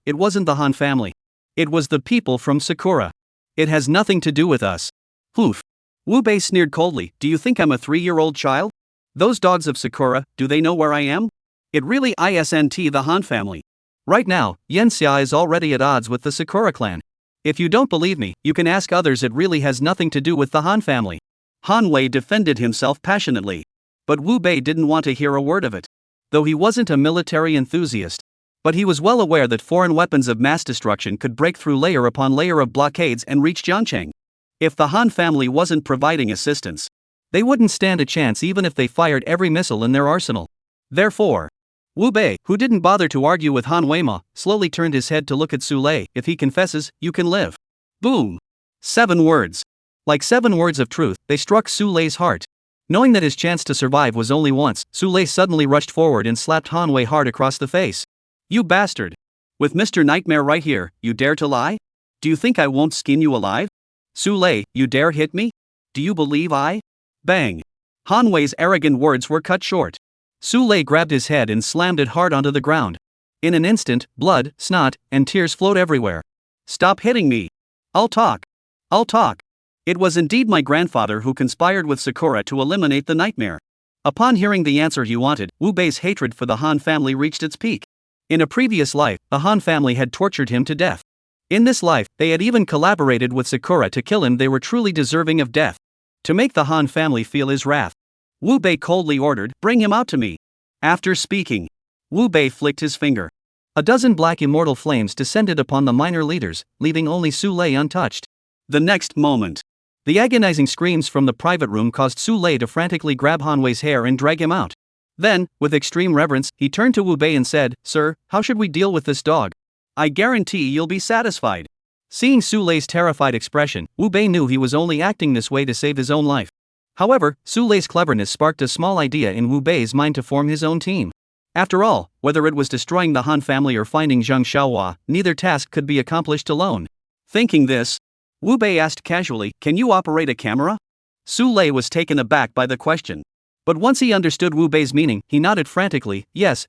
it wasn't the Han family. It was the people from Sakura. It has nothing to do with us." "Hoof." Wu Bei sneered coldly, "Do you think I'm a 3-year-old child? Those dogs of Sakura, do they know where I am? It really isn't the Han family. Right now, Yen Xia is already at odds with the Sakura clan. If you don't believe me, you can ask others. It really has nothing to do with the Han family." Han Wei defended himself passionately. But Wu Bei didn't want to hear a word of it. Though he wasn't a military enthusiast, but he was well aware that foreign weapons of mass destruction could break through layer upon layer of blockades and reach Jiangcheng. If the Han family wasn't providing assistance, they wouldn't stand a chance even if they fired every missile in their arsenal. Therefore, Wu Bei, who didn't bother to argue with Han Weima, slowly turned his head to look at Su Lei. "If he confesses, you can live." Boom! 7 words. Like 7 words of truth, they struck Su Lei's heart. Knowing that his chance to survive was only once, Su Lei suddenly rushed forward and slapped Han Wei hard across the face. "You bastard! With Mr. Nightmare right here, you dare to lie? Do you think I won't skin you alive? Su Lei, you dare hit me? Do you believe I—" Bang! Han Wei's arrogant words were cut short. Su Lei grabbed his head and slammed it hard onto the ground. In an instant, blood, snot, and tears flowed everywhere. "Stop hitting me! I'll talk. I'll talk. It was indeed my grandfather who conspired with Sakura to eliminate the nightmare. Upon hearing the answer he wanted, Wu Bei's hatred for the Han family reached its peak. In a previous life, the Han family had tortured him to death. In this life, they had even collaborated with Sakura to kill him. They were truly deserving of death. To make the Han family feel his wrath, Wu Bei coldly ordered, "Bring him out to me." After speaking, Wu Bei flicked his finger. A dozen black immortal flames descended upon the minor leaders, leaving only Su Lei untouched. The next moment, the agonizing screams from the private room caused Su Lei to frantically grab Han Wei's hair and drag him out. Then, with extreme reverence, he turned to Wu Bei and said, "Sir, how should we deal with this dog? I guarantee you'll be satisfied." Seeing Su Lei's terrified expression, Wu Bei knew he was only acting this way to save his own life. However, Su Lei's cleverness sparked a small idea in Wu Bei's mind to form his own team. After all, whether it was destroying the Han family or finding Zhang Xiaohua, neither task could be accomplished alone. Thinking this, Wu Bei asked casually, "Can you operate a camera?" Su Lei was taken aback by the question. But once he understood Wu Bei's meaning, he nodded frantically, yes,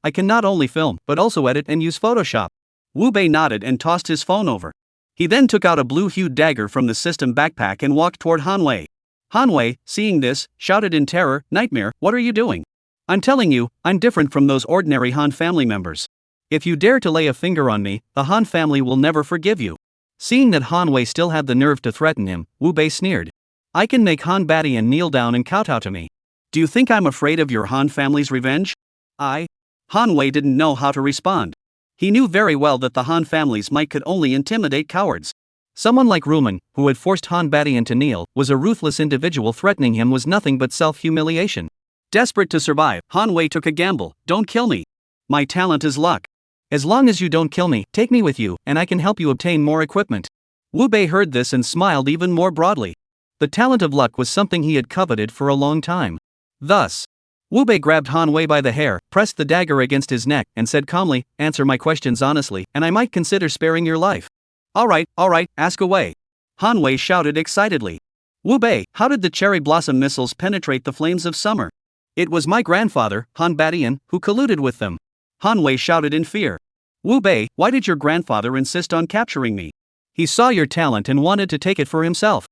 I can not only film, but also edit and use Photoshop." Wu Bei nodded and tossed his phone over. He then took out a blue-hued dagger from the system backpack and walked toward Han Wei. Han Wei, seeing this, shouted in terror, "Nightmare, what are you doing? I'm telling you, I'm different from those ordinary Han family members. If you dare to lay a finger on me, the Han family will never forgive you." Seeing that Han Wei still had the nerve to threaten him, Wu Bei sneered. "I can make Han Badian kneel down and kowtow to me. Do you think I'm afraid of your Han family's revenge?" Han Wei didn't know how to respond. He knew very well that the Han family's might could only intimidate cowards. Someone like Rumen, who had forced Han Badian to kneel, was a ruthless individual. Threatening him was nothing but self-humiliation. Desperate to survive, Han Wei took a gamble. "Don't kill me. My talent is luck. As long as you don't kill me, take me with you, and I can help you obtain more equipment." Wu Bei heard this and smiled even more broadly. The talent of luck was something he had coveted for a long time. Thus, Wu Bei grabbed Han Wei by the hair, pressed the dagger against his neck, and said calmly, "Answer my questions honestly, and I might consider sparing your life." All right, ask away." Han Wei shouted excitedly. "Wu Bei, how did the cherry blossom missiles penetrate the flames of summer?" "It was my grandfather, Han Badian, who colluded with them." Han Wei shouted in fear. "Wu Bei, why did your grandfather insist on capturing me?" "He saw your talent and wanted to take it for himself."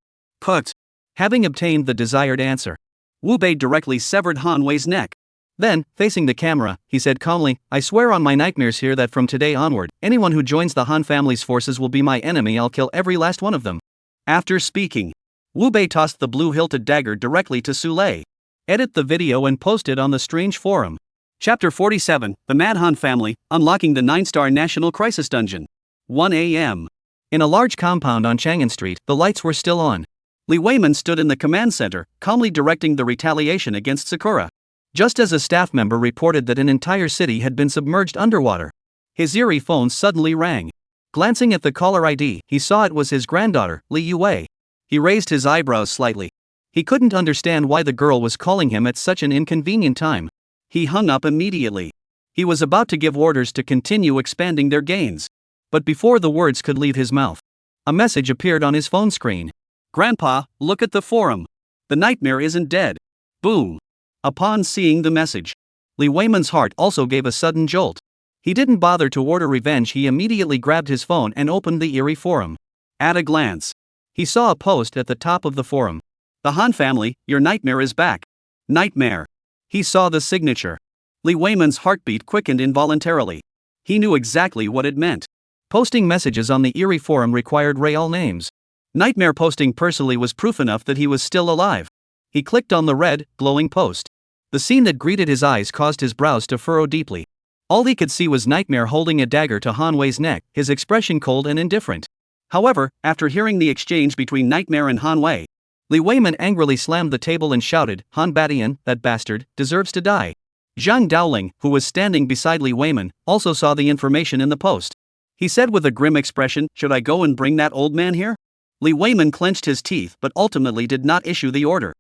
Having obtained the desired answer, Wu Bei directly severed Han Wei's neck. Then, facing the camera, he said calmly, "I swear on my nightmares here that from today onward, anyone who joins the Han family's forces will be my enemy. I'll kill every last one of them." After speaking, Wu Bei tossed the blue-hilted dagger directly to Su Lei. Edit the video and post it on the Strange Forum. Chapter 47, The Mad Han Family, Unlocking the 9-Star National Crisis Dungeon. 1 a.m. In a large compound on Chang'an Street, the lights were still on. Li Weiman stood in the command center, calmly directing the retaliation against Sakura. Just as a staff member reported that an entire city had been submerged underwater, his eerie phone suddenly rang. Glancing at the caller ID, he saw it was his granddaughter, Li Yue. He raised his eyebrows slightly. He couldn't understand why the girl was calling him at such an inconvenient time. He hung up immediately. He was about to give orders to continue expanding their gains. But before the words could leave his mouth, a message appeared on his phone screen. "Grandpa, look at the forum. The nightmare isn't dead." Boom. Upon seeing the message, Li Weiman's heart also gave a sudden jolt. He didn't bother to order revenge. He immediately grabbed his phone and opened the eerie forum. At a glance, he saw a post at the top of the forum. "The Han family, your nightmare is back." Nightmare. He saw the signature. Li Weiman's heartbeat quickened involuntarily. He knew exactly what it meant. Posting messages on the eerie forum required real names. Nightmare posting personally was proof enough that he was still alive. He clicked on the red, glowing post. The scene that greeted his eyes caused his brows to furrow deeply. All he could see was Nightmare holding a dagger to Han Wei's neck, his expression cold and indifferent. However, after hearing the exchange between Nightmare and Han Wei, Li Weiman angrily slammed the table and shouted, "Han Badian, that bastard, deserves to die." Zhang Daoling, who was standing beside Li Weiman, also saw the information in the post. He said with a grim expression, "Should I go and bring that old man here?" Li Weiman clenched his teeth but ultimately did not issue the order.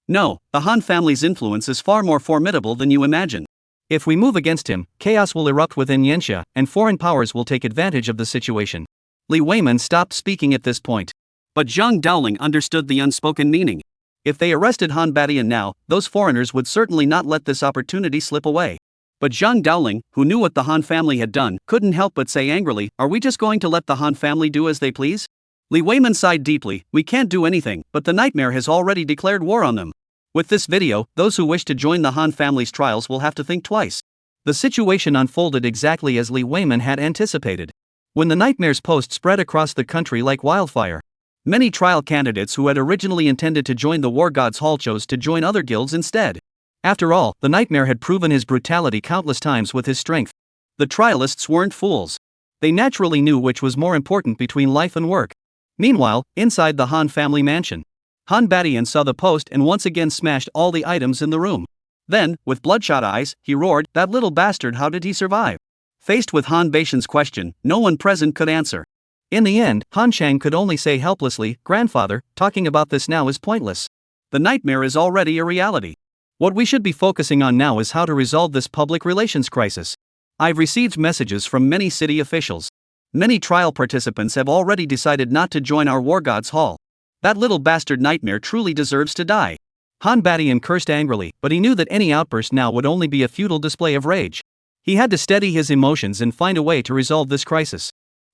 "No, the Han family's influence is far more formidable than you imagine. If we move against him, chaos will erupt within Yanxia, and foreign powers will take advantage of the situation." Li Weiman stopped speaking at this point. But Zhang Daoling understood the unspoken meaning. If they arrested Han Badian now, those foreigners would certainly not let this opportunity slip away. But Zhang Daoling, who knew what the Han family had done, couldn't help but say angrily, "Are we just going to let the Han family do as they please?" Li Weiman sighed deeply. We can't do anything, but the nightmare has already declared war on them. With this video, those who wish to join the Han family's trials will have to think twice. The situation unfolded exactly as Li Weiman had anticipated. When the nightmare's post spread across the country like wildfire, many trial candidates who had originally intended to join the War Gods Hall chose to join other guilds instead. After all, the nightmare had proven his brutality countless times with his strength. The trialists weren't fools. They naturally knew which was more important between life and work. Meanwhile, inside the Han family mansion, Han Badian saw the post and once again smashed all the items in the room. Then, with bloodshot eyes, he roared, "That little bastard, how did he survive?" Faced with Han Baishan's question, no one present could answer. In the end, Han Chang could only say helplessly, "Grandfather, talking about this now is pointless. The nightmare is already a reality. What we should be focusing on now is how to resolve this public relations crisis. I've received messages from many city officials. Many trial participants have already decided not to join our War Gods Hall. That little bastard nightmare truly deserves to die." Han Badian cursed angrily, but he knew that any outburst now would only be a futile display of rage. He had to steady his emotions and find a way to resolve this crisis.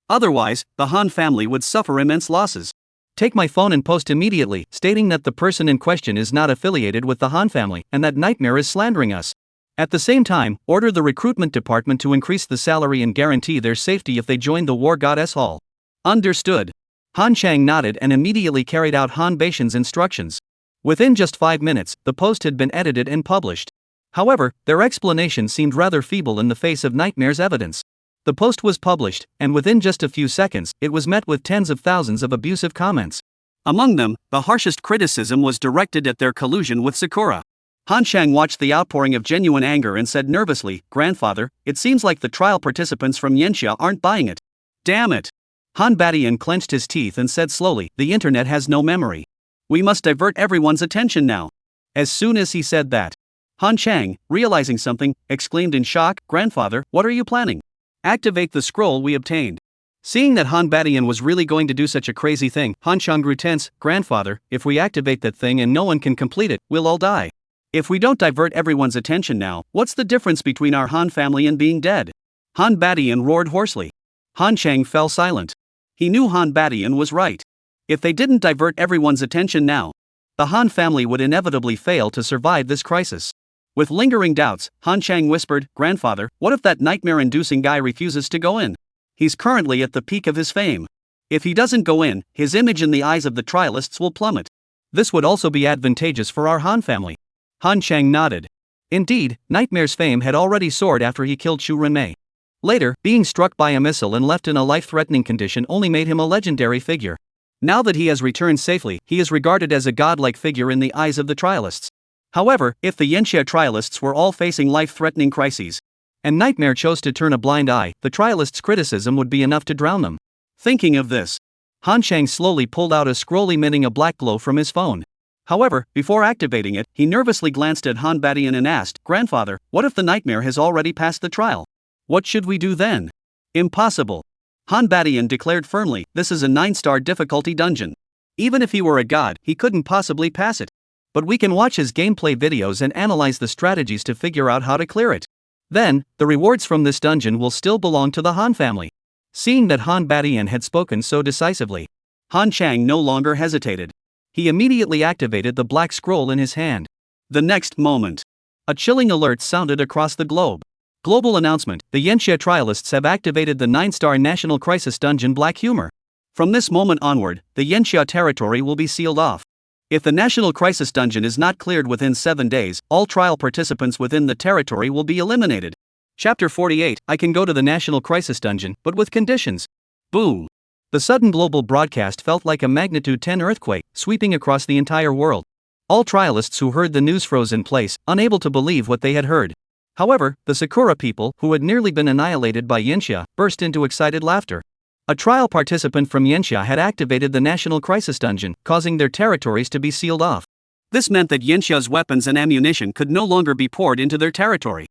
Otherwise, the Han family would suffer immense losses. Take my phone and post immediately, stating that the person in question is not affiliated with the Han family and that nightmare is slandering us. At the same time, order the recruitment department to increase the salary and guarantee their safety if they join the War Goddess Hall. Understood. Han Chang nodded and immediately carried out Han Baishan's instructions. Within just 5 minutes, the post had been edited and published. However, their explanation seemed rather feeble in the face of nightmare's evidence. The post was published, and within just a few seconds, it was met with tens of thousands of abusive comments. Among them, the harshest criticism was directed at their collusion with Sakura. Han Chang watched the outpouring of genuine anger and said nervously, "Grandfather, it seems like the trial participants from Yanxia aren't buying it." Damn it! Han Badian clenched his teeth and said slowly, "The internet has no memory. We must divert everyone's attention now." As soon as he said that, Han Chang, realizing something, exclaimed in shock, "Grandfather, what are you planning?" "Activate the scroll we obtained." Seeing that Han Badian was really going to do such a crazy thing, Han Chang grew tense. "Grandfather, if we activate that thing and no one can complete it, we'll all die. If we don't divert everyone's attention now, what's the difference between our Han family and being dead?" Han Badian roared hoarsely. Han Chang fell silent. He knew Han Badian was right. If they didn't divert everyone's attention now, the Han family would inevitably fail to survive this crisis. With lingering doubts, Han Chang whispered, "Grandfather, what if that nightmare-inducing guy refuses to go in? He's currently at the peak of his fame. If he doesn't go in, his image in the eyes of the trialists will plummet. This would also be advantageous for our Han family." Han Chang nodded. Indeed, Nightmare's fame had already soared after he killed Xu Renmei. Later, being struck by a missile and left in a life-threatening condition only made him a legendary figure. Now that he has returned safely, he is regarded as a godlike figure in the eyes of the trialists. However, if the Yanxia trialists were all facing life-threatening crises, and Nightmare chose to turn a blind eye, the trialists' criticism would be enough to drown them. Thinking of this, Han Chang slowly pulled out a scroll emitting a black glow from his phone. However, before activating it, he nervously glanced at Han Badian and asked, "Grandfather, what if the Nightmare has already passed the trial? What should we do then?" "Impossible." Han Badian declared firmly, "This is a 9-star difficulty dungeon. Even if he were a god, he couldn't possibly pass it. But we can watch his gameplay videos and analyze the strategies to figure out how to clear it. Then, the rewards from this dungeon will still belong to the Han family." Seeing that Han Badian had spoken so decisively, Han Chang no longer hesitated. He immediately activated the black scroll in his hand. The next moment, a chilling alert sounded across the globe. Global announcement: the Yanxia trialists have activated the 9-star National Crisis Dungeon Black Humor. From this moment onward, the Yanxia territory will be sealed off. If the National Crisis Dungeon is not cleared within 7 days, all trial participants within the territory will be eliminated. Chapter 48, I can go to the National Crisis Dungeon, but with conditions. Boom. The sudden global broadcast felt like a magnitude 10 earthquake, sweeping across the entire world. All trialists who heard the news froze in place, unable to believe what they had heard. However, the Sakura people, who had nearly been annihilated by Yanxia, burst into excited laughter. A trial participant from Yanxia had activated the National Crisis Dungeon, causing their territories to be sealed off. This meant that Yanxia's weapons and ammunition could no longer be poured into their territory.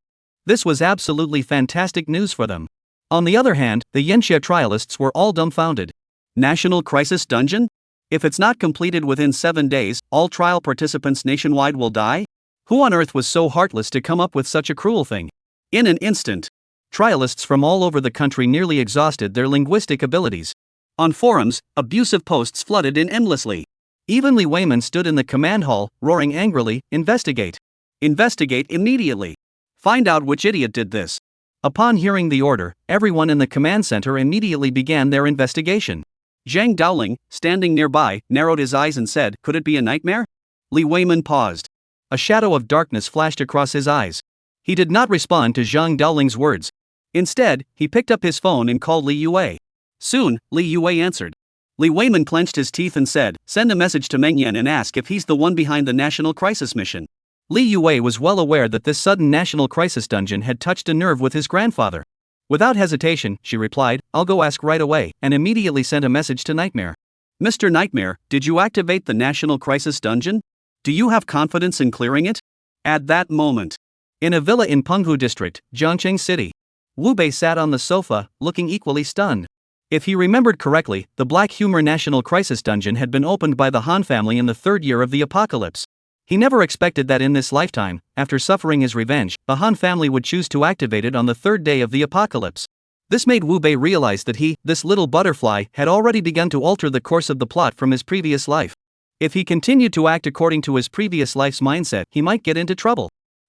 This was absolutely fantastic news for them. On the other hand, the Yanxia trialists were all dumbfounded. National Crisis Dungeon? If it's not completed within 7 days, all trial participants nationwide will die? Who on earth was so heartless to come up with such a cruel thing? In an instant, trialists from all over the country nearly exhausted their linguistic abilities. On forums, abusive posts flooded in endlessly. Even Li Weiman stood in the command hall, roaring angrily, "Investigate! Investigate immediately. Find out which idiot did this." Upon hearing the order, everyone in the command center immediately began their investigation. Zhang Daoling, standing nearby, narrowed his eyes and said, "Could it be a nightmare?" Li Weiman paused. A shadow of darkness flashed across his eyes. He did not respond to Zhang Daoling's words. Instead, he picked up his phone and called Li Yue. Soon, Li Yue answered. Li Weiman clenched his teeth and said, "Send a message to Meng Yan and ask if he's the one behind the National Crisis Mission." Li Yue was well aware that this sudden National Crisis Dungeon had touched a nerve with his grandfather. Without hesitation, she replied, "I'll go ask right away," and immediately sent a message to Nightmare. "Mr. Nightmare, did you activate the National Crisis Dungeon? Do you have confidence in clearing it?" At that moment, in a villa in Penghu District, Jiangcheng City, Wu Bei sat on the sofa, looking equally stunned. If he remembered correctly, the Black Humor National Crisis Dungeon had been opened by the Han family in the third year of the apocalypse. He never expected that in this lifetime, after suffering his revenge, the Han family would choose to activate it on the third day of the apocalypse. This made Wu Bei realize that he, this little butterfly, had already begun to alter the course of the plot from his previous life. If he continued to act according to his previous life's mindset, he might get into trouble.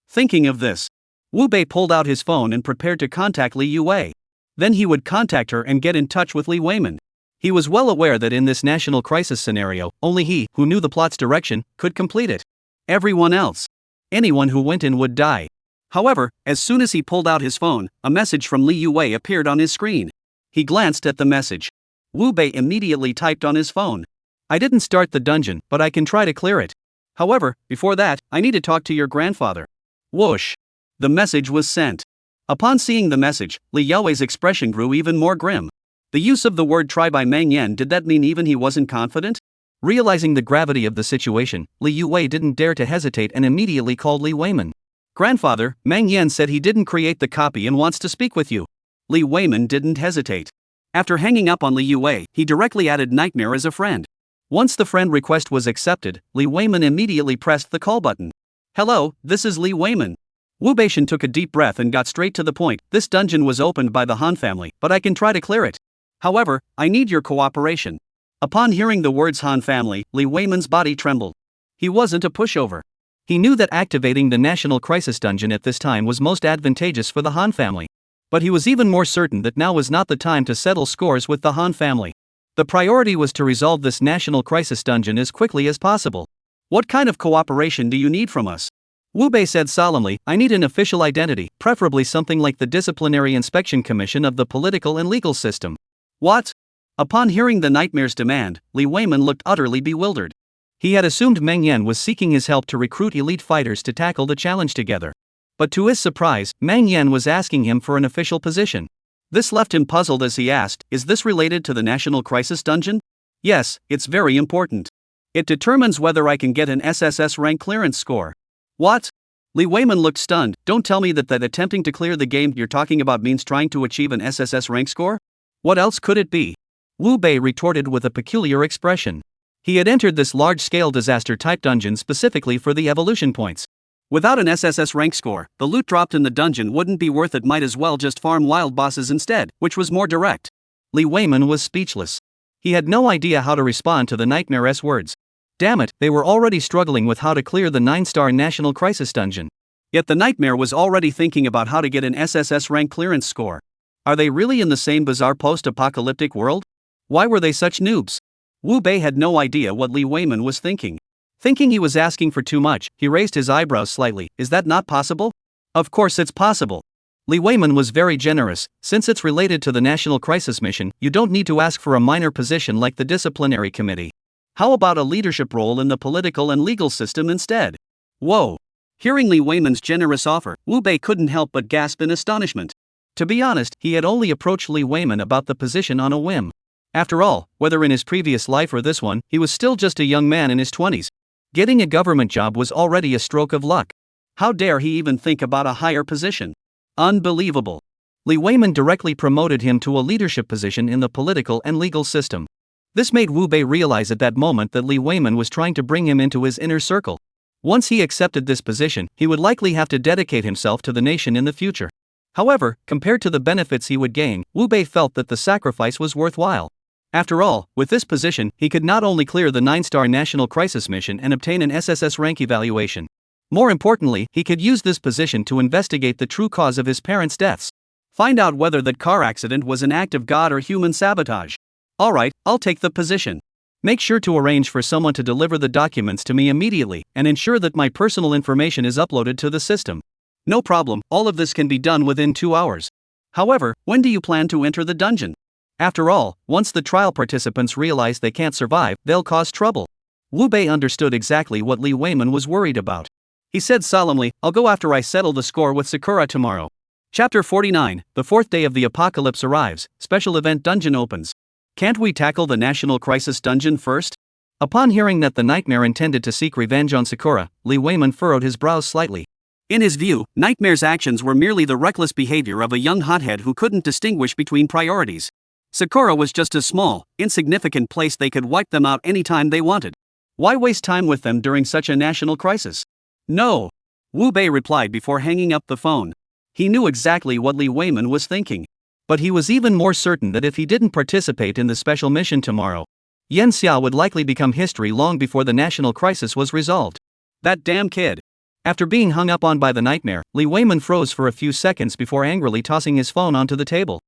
Thinking of this, Wu Bei pulled out his phone and prepared to contact Li Yue. Then he would contact her and get in touch with Li Weiman. He was well aware that in this national crisis scenario, only he, who knew the plot's direction, could complete it. Everyone else, anyone who went in would die. However, as soon as he pulled out his phone, a message from Li Yue appeared on his screen. He glanced at the message. Wu Bei immediately typed on his phone, "I didn't start the dungeon, but I can try to clear it. However, before that, I need to talk to your grandfather." Whoosh! The message was sent. Upon seeing the message, Li Yue's expression grew even more grim. The use of the word "try" by Meng Yan, did that mean even he wasn't confident? Realizing the gravity of the situation, Li Yue didn't dare to hesitate and immediately called Li Weiman. "Grandfather, Meng Yan said he didn't create the copy and wants to speak with you." Li Weiman didn't hesitate. After hanging up on Li Yue, he directly added Nightmare as a friend. Once the friend request was accepted, Li Weiman immediately pressed the call button. "Hello, this is Li Weiman." Wu Beishan took a deep breath and got straight to the point. "This dungeon was opened by the Han family, but I can try to clear it. However, I need your cooperation." Upon hearing the words Han family, Li Weiman's body trembled. He wasn't a pushover. He knew that activating the National Crisis Dungeon at this time was most advantageous for the Han family. But he was even more certain that now was not the time to settle scores with the Han family. The priority was to resolve this National Crisis Dungeon as quickly as possible. "What kind of cooperation do you need from us?" Wu Bei said solemnly, "I need an official identity, preferably something like the Disciplinary Inspection Commission of the political and legal system." "What?" Upon hearing the Nightmare's demand, Li Weiman looked utterly bewildered. He had assumed Meng Yan was seeking his help to recruit elite fighters to tackle the challenge together. But to his surprise, Meng Yan was asking him for an official position. This left him puzzled as he asked, "Is this related to the National Crisis Dungeon?" "Yes, it's very important. It determines whether I can get an SSS-rank clearance score." "What?" Li Weiman looked stunned. "Don't tell me that attempting to clear the game you're talking about means trying to achieve an SSS rank score? What else could it be?" Wu Bei retorted with a peculiar expression. He had entered this large-scale disaster-type dungeon specifically for the evolution points. Without an SSS rank score, the loot dropped in the dungeon wouldn't be worth it. Might as well just farm wild bosses instead, which was more direct. Li Weiman was speechless. He had no idea how to respond to the Nightmare's words. Damn it, they were already struggling with how to clear the 9-star National Crisis Dungeon. Yet the Nightmare was already thinking about how to get an SSS rank clearance score. Are they really in the same bizarre post-apocalyptic world? Why were they such noobs? Wu Bei had no idea what Li Weiman was thinking. Thinking he was asking for too much, he raised his eyebrows slightly. "Is that not possible?" "Of course it's possible." Li Weiman was very generous. "Since it's related to the National Crisis Mission, you don't need to ask for a minor position like the Disciplinary Committee. How about a leadership role in the political and legal system instead?" Whoa! Hearing Li Weiman's generous offer, Wu Bei couldn't help but gasp in astonishment. To be honest, he had only approached Li Weiman about the position on a whim. After all, whether in his previous life or this one, he was still just a young man in his 20s. Getting a government job was already a stroke of luck. How dare he even think about a higher position? Unbelievable. Li Weiman directly promoted him to a leadership position in the political and legal system. This made Wu Bei realize at that moment that Li Weiman was trying to bring him into his inner circle. Once he accepted this position, he would likely have to dedicate himself to the nation in the future. However, compared to the benefits he would gain, Wu Bei felt that the sacrifice was worthwhile. After all, with this position, he could not only clear the 9-star National Crisis Mission and obtain an SSS-rank evaluation. More importantly, he could use this position to investigate the true cause of his parents' deaths. Find out whether that car accident was an act of God or human sabotage. Alright, I'll take the position. Make sure to arrange for someone to deliver the documents to me immediately and ensure that my personal information is uploaded to the system. No problem, all of this can be done within 2 hours. However, when do you plan to enter the dungeon? After all, once the trial participants realize they can't survive, they'll cause trouble. Wu Bei understood exactly what Li Weiman was worried about. He said solemnly, I'll go after I settle the score with Sakura tomorrow. Chapter 49, the fourth day of the apocalypse arrives, special event dungeon opens. Can't we tackle the National Crisis dungeon first? Upon hearing that the Nightmare intended to seek revenge on Sakura, Li Weiman furrowed his brows slightly. In his view, Nightmare's actions were merely the reckless behavior of a young hothead who couldn't distinguish between priorities. Sakura was just a small, insignificant place they could wipe them out anytime they wanted. Why waste time with them during such a national crisis? No. Wu Bei replied before hanging up the phone. He knew exactly what Li Weiman was thinking. But he was even more certain that if he didn't participate in the special mission tomorrow, Yan Xia would likely become history long before the national crisis was resolved. That damn kid. After being hung up on by the Nightmare, Li Weiman froze for a few seconds before angrily tossing his phone onto the table.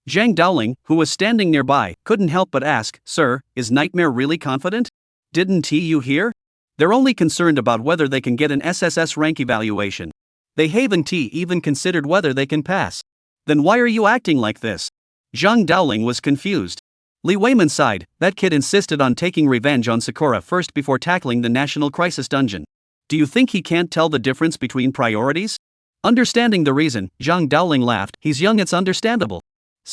Zhang Dowling, who was standing nearby, couldn't help but ask, Sir, is Nightmare really confident? Didn't you hear? They're only concerned about whether they can get an SSS-rank evaluation. They haven't even considered whether they can pass. Then why are you acting like this? Zhang Dowling was confused. Li Weiman sighed. That kid insisted on taking revenge on Sakura first before tackling the National Crisis dungeon. Do you think he can't tell the difference between priorities? Understanding the reason, Zhang Dowling laughed. He's young, it's understandable.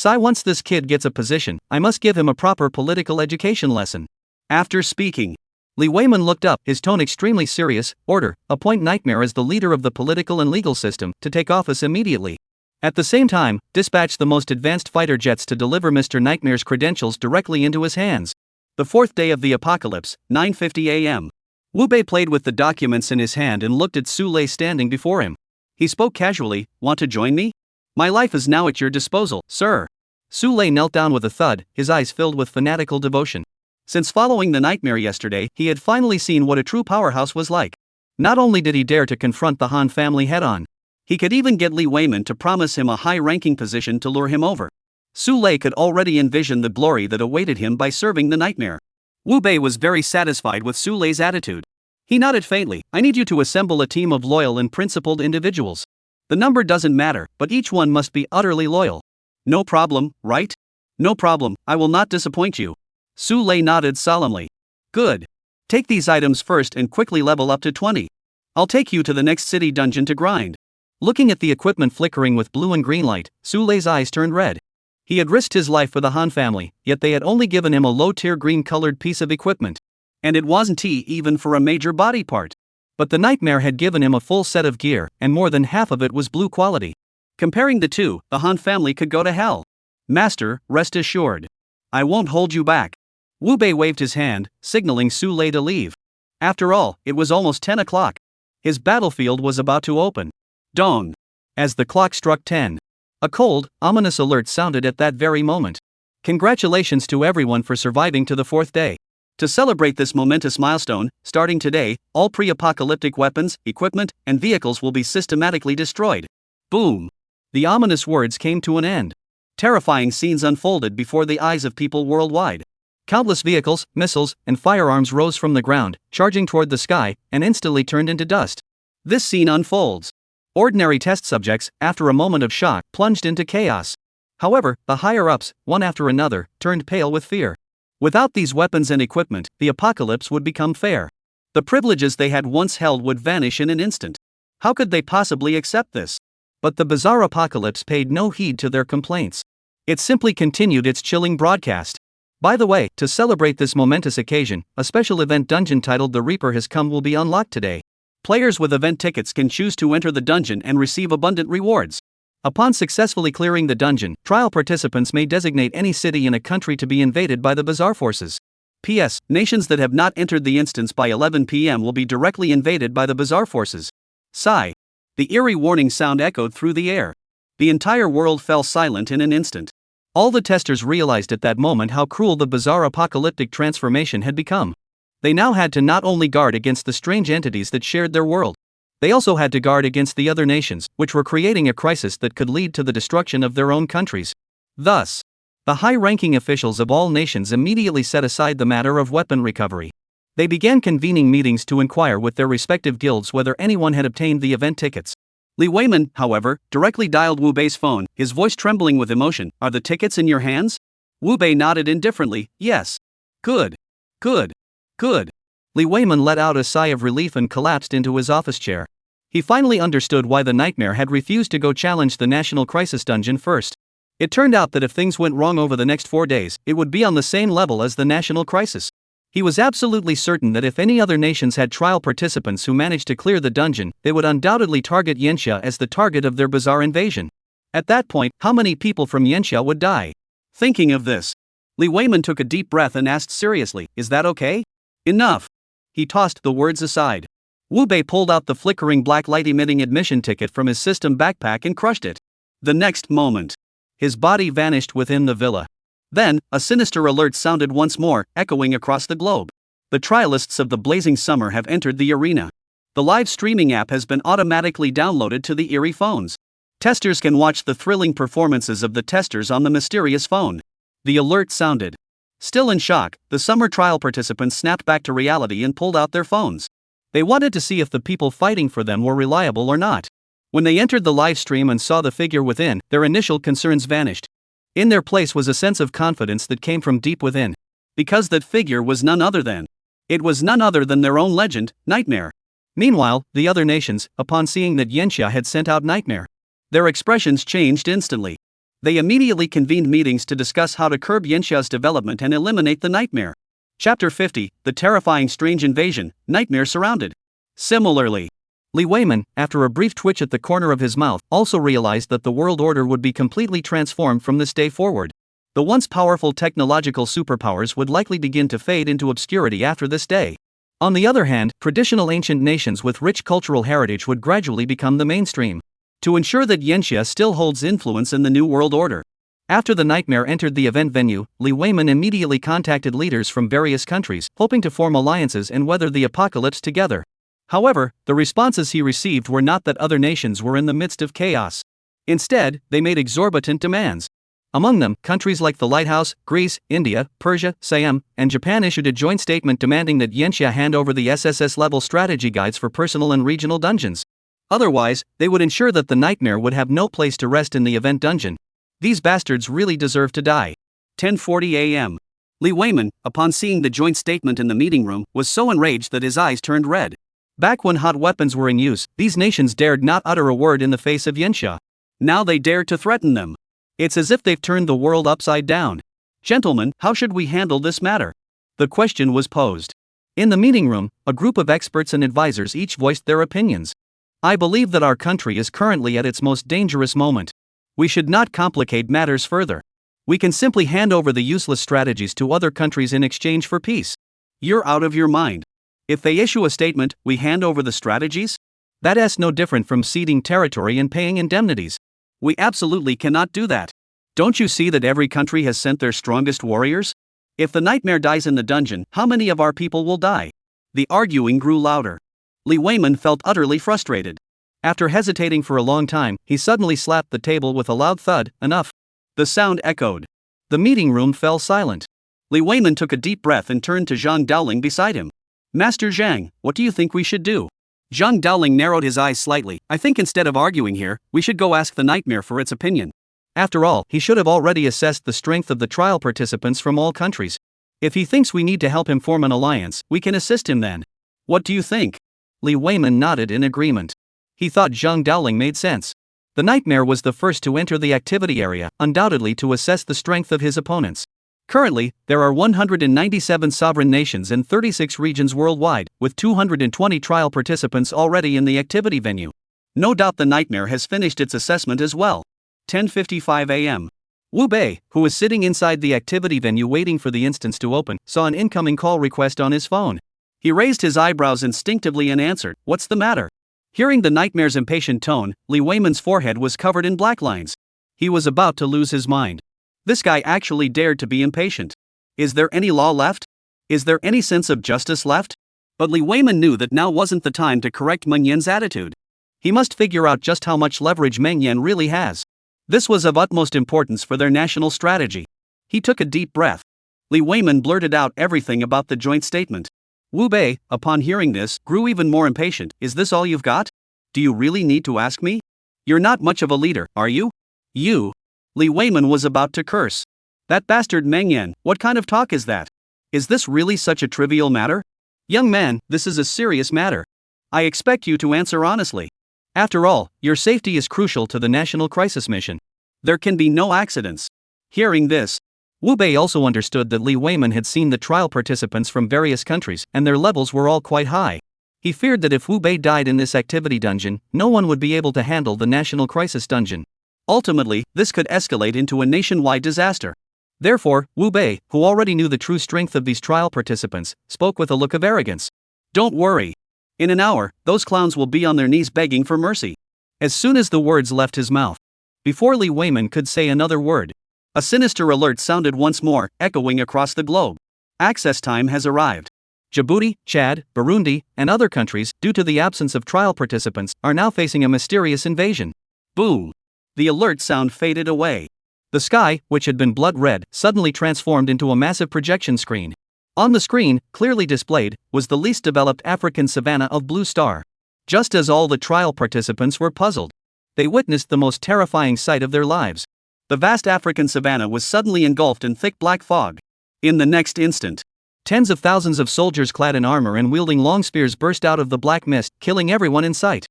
Once this kid gets a position, I must give him a proper political education lesson. After speaking, Li Weiman looked up, his tone extremely serious. Order, appoint Nightmare as the leader of the political and legal system, to take office immediately. At the same time, dispatch the most advanced fighter jets to deliver Mr. Nightmare's credentials directly into his hands. The fourth day of the apocalypse, 9:50 a.m. Wu Bei played with the documents in his hand and looked at Su Lei standing before him. He spoke casually, Want to join me? My life is now at your disposal, sir. Su Lei knelt down with a thud, his eyes filled with fanatical devotion. Since following the Nightmare yesterday, he had finally seen what a true powerhouse was like. Not only did he dare to confront the Han family head-on, he could even get Li Weiman to promise him a high-ranking position to lure him over. Su Lei could already envision the glory that awaited him by serving the Nightmare. Wu Bei was very satisfied with Su Lei's attitude. He nodded faintly. I need you to assemble a team of loyal and principled individuals. The number doesn't matter, but each one must be utterly loyal. No problem, right? No problem, I will not disappoint you. Su Lei nodded solemnly. Good. Take these items first and quickly level up to 20. I'll take you to the next city dungeon to grind. Looking at the equipment flickering with blue and green light, Su Lei's eyes turned red. He had risked his life for the Han family, yet they had only given him a low-tier green-colored piece of equipment. And it wasn't even for a major body part. But the Nightmare had given him a full set of gear, and more than half of it was blue quality. Comparing the two, the Han family could go to hell. Master, rest assured. I won't hold you back. Wu Bei waved his hand, signaling Su Lei to leave. After all, it was almost 10 o'clock. His battlefield was about to open. Dawn. As the clock struck 10, a cold, ominous alert sounded at that very moment. Congratulations to everyone for surviving to the fourth day. To celebrate this momentous milestone, starting today, all pre-apocalyptic weapons, equipment, and vehicles will be systematically destroyed. Boom. The ominous words came to an end. Terrifying scenes unfolded before the eyes of people worldwide. Countless vehicles, missiles, and firearms rose from the ground, charging toward the sky, and instantly turned into dust. This scene unfolds. Ordinary test subjects, after a moment of shock, plunged into chaos. However, the higher-ups, one after another, turned pale with fear. Without these weapons and equipment, the apocalypse would become fair. The privileges they had once held would vanish in an instant. How could they possibly accept this? But the bizarre apocalypse paid no heed to their complaints. It simply continued its chilling broadcast. By the way, to celebrate this momentous occasion, a special event dungeon titled The Reaper Has Come will be unlocked today. Players with event tickets can choose to enter the dungeon and receive abundant rewards. Upon successfully clearing the dungeon, trial participants may designate any city in a country to be invaded by the bizarre forces. P.S. Nations that have not entered the instance by 11 p.m. will be directly invaded by the bizarre forces. Sigh. The eerie warning sound echoed through the air. The entire world fell silent in an instant. All the testers realized at that moment how cruel the bizarre apocalyptic transformation had become. They now had to not only guard against the strange entities that shared their world, they also had to guard against the other nations, which were creating a crisis that could lead to the destruction of their own countries. Thus, the high-ranking officials of all nations immediately set aside the matter of weapon recovery. They began convening meetings to inquire with their respective guilds whether anyone had obtained the event tickets. Li Weiman, however, directly dialed Wu Bei's phone, his voice trembling with emotion. "Are the tickets in your hands?" Wu Bei nodded indifferently. "Yes." "Good. Good. Good." Li Weiman let out a sigh of relief and collapsed into his office chair. He finally understood why the Nightmare had refused to go challenge the National Crisis Dungeon first. It turned out that if things went wrong over the next 4 days, it would be on the same level as the National Crisis. He was absolutely certain that if any other nations had trial participants who managed to clear the dungeon, they would undoubtedly target Yanxia as the target of their bizarre invasion. At that point, how many people from Yanxia would die? Thinking of this, Li Weiman took a deep breath and asked seriously, "Is that okay?" "Enough." He tossed the words aside. Wu Bei pulled out the flickering black light-emitting admission ticket from his system backpack and crushed it. The next moment, his body vanished within the villa. Then, a sinister alert sounded once more, echoing across the globe. The trialists of the Blazing Summer have entered the arena. The live streaming app has been automatically downloaded to the Eerie phones. Testers can watch the thrilling performances of the testers on the mysterious phone. The alert sounded. Still in shock, the summer trial participants snapped back to reality and pulled out their phones. They wanted to see if the people fighting for them were reliable or not. When they entered the live stream and saw the figure within, their initial concerns vanished. In their place was a sense of confidence that came from deep within. Because that figure was none other than. It was none other than their own legend, Nightmare. Meanwhile, the other nations, upon seeing that Yanxia had sent out Nightmare, their expressions changed instantly. They immediately convened meetings to discuss how to curb Yanxia's development and eliminate the Nightmare. Chapter 50, The Terrifying Strange Invasion, Nightmare Surrounded. Similarly, Li Weiman, after a brief twitch at the corner of his mouth, also realized that the world order would be completely transformed from this day forward. The once powerful technological superpowers would likely begin to fade into obscurity after this day. On the other hand, traditional ancient nations with rich cultural heritage would gradually become the mainstream. To ensure that Yanxia still holds influence in the new world order. After the Nightmare entered the event venue, Li Weiman immediately contacted leaders from various countries, hoping to form alliances and weather the apocalypse together. However, the responses he received were not that other nations were in the midst of chaos. Instead, they made exorbitant demands. Among them, countries like the Lighthouse, Greece, India, Persia, Siam, and Japan issued a joint statement demanding that Yanxia hand over the SSS-level strategy guides for personal and regional dungeons. Otherwise, they would ensure that the Nightmare would have no place to rest in the event dungeon. These bastards really deserve to die. 10:40 a.m. Li Weiman, upon seeing the joint statement in the meeting room, was so enraged that his eyes turned red. Back when hot weapons were in use, these nations dared not utter a word in the face of Yanxia. Now they dare to threaten them. It's as if they've turned the world upside down. Gentlemen, how should we handle this matter? The question was posed. In the meeting room, a group of experts and advisors each voiced their opinions. I believe that our country is currently at its most dangerous moment. We should not complicate matters further. We can simply hand over the useless strategies to other countries in exchange for peace. You're out of your mind. If they issue a statement, we hand over the strategies? That's no different from ceding territory and paying indemnities. We absolutely cannot do that. Don't you see that every country has sent their strongest warriors? If the Nightmare dies in the dungeon, how many of our people will die? The arguing grew louder. Li Weiman felt utterly frustrated. After hesitating for a long time, he suddenly slapped the table with a loud thud. Enough. The sound echoed. The meeting room fell silent. Li Weiman took a deep breath and turned to Zhang Daoling beside him. Master Zhang, what do you think we should do? Zhang Daoling narrowed his eyes slightly. I think instead of arguing here, we should go ask the Nightmare for its opinion. After all, he should have already assessed the strength of the trial participants from all countries. If he thinks we need to help him form an alliance, we can assist him then. What do you think? Li Weiman nodded in agreement. He thought Zhang Daoling made sense. The Nightmare was the first to enter the activity area, undoubtedly to assess the strength of his opponents. Currently, there are 197 sovereign nations and 36 regions worldwide, with 220 trial participants already in the activity venue. No doubt the Nightmare has finished its assessment as well. 10:55 a.m. Wu Bei, who was sitting inside the activity venue waiting for the instance to open, saw an incoming call request on his phone. He raised his eyebrows instinctively and answered, "What's the matter?" Hearing the Nightmare's impatient tone, Li Weiman's forehead was covered in black lines. He was about to lose his mind. This guy actually dared to be impatient. Is there any law left? Is there any sense of justice left? But Li Weiman knew that now wasn't the time to correct Meng Yan's attitude. He must figure out just how much leverage Meng Yan really has. This was of utmost importance for their national strategy. He took a deep breath. Li Weiman blurted out everything about the joint statement. Wu Bei, upon hearing this, grew even more impatient. Is this all you've got? Do you really need to ask me? You're not much of a leader, are you? You. Li Weiman was about to curse. That bastard Meng Yan, what kind of talk is that? Is this really such a trivial matter? Young man, this is a serious matter. I expect you to answer honestly. After all, your safety is crucial to the national crisis mission. There can be no accidents. Hearing this, Wu Bei also understood that Li Weiman had seen the trial participants from various countries and their levels were all quite high. He feared that if Wu Bei died in this activity dungeon, no one would be able to handle the national crisis dungeon. Ultimately, this could escalate into a nationwide disaster. Therefore, Wu Bei, who already knew the true strength of these trial participants, spoke with a look of arrogance. Don't worry. In an hour, those clowns will be on their knees begging for mercy. As soon as the words left his mouth, before Li Weiman could say another word, a sinister alert sounded once more, echoing across the globe. Access time has arrived. Djibouti, Chad, Burundi, and other countries, due to the absence of trial participants, are now facing a mysterious invasion. Boom! The alert sound faded away. The sky, which had been blood red, suddenly transformed into a massive projection screen. On the screen, clearly displayed, was the least developed African savanna of Blue Star. Just as all the trial participants were puzzled, they witnessed the most terrifying sight of their lives. The vast African savanna was suddenly engulfed in thick black fog. In the next instant, tens of thousands of soldiers clad in armor and wielding long spears burst out of the black mist, killing everyone in sight.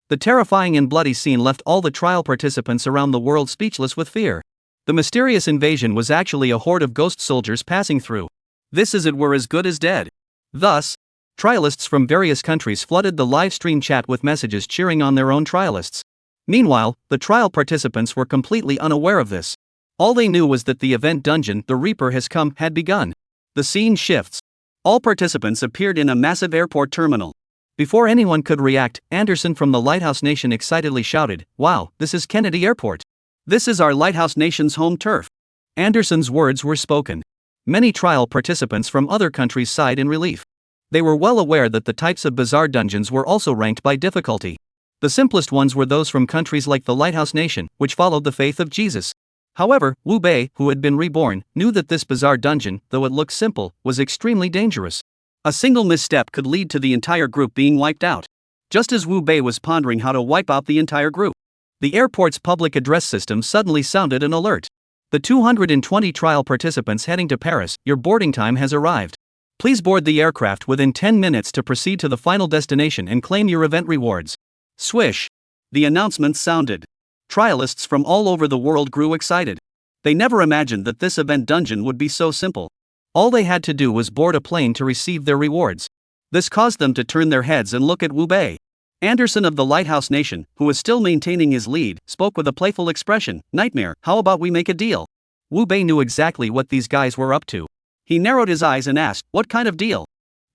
The terrifying and bloody scene left all the trial participants around the world speechless with fear. The mysterious invasion was actually a horde of ghost soldiers passing through. This as it were as good as dead. Thus, trialists from various countries flooded the live stream chat with messages cheering on their own trialists. Meanwhile, the trial participants were completely unaware of this. All they knew was that the event dungeon, The Reaper Has Come, had begun. The scene shifts. All participants appeared in a massive airport terminal. Before anyone could react, Anderson from the Lighthouse Nation excitedly shouted, "Wow, this is Kennedy Airport. This is our Lighthouse Nation's home turf." Anderson's words were spoken. Many trial participants from other countries sighed in relief. They were well aware that the types of bizarre dungeons were also ranked by difficulty. The simplest ones were those from countries like the Lighthouse Nation, which followed the faith of Jesus. However, Wu Bei, who had been reborn, knew that this bizarre dungeon, though it looked simple, was extremely dangerous. A single misstep could lead to the entire group being wiped out. Just as Wu Bei was pondering how to wipe out the entire group, the airport's public address system suddenly sounded an alert. The 220 trial participants heading to Paris, your boarding time has arrived. Please board the aircraft within 10 minutes to proceed to the final destination and claim your event rewards. Swish! The announcement sounded. Trialists from all over the world grew excited. They never imagined that this event dungeon would be so simple. All they had to do was board a plane to receive their rewards. This caused them to turn their heads and look at Wu Bei. Anderson of the Lighthouse Nation, who was still maintaining his lead, spoke with a playful expression. "Nightmare, how about we make a deal?" Wu Bei knew exactly what these guys were up to. He narrowed his eyes and asked, "What kind of deal?"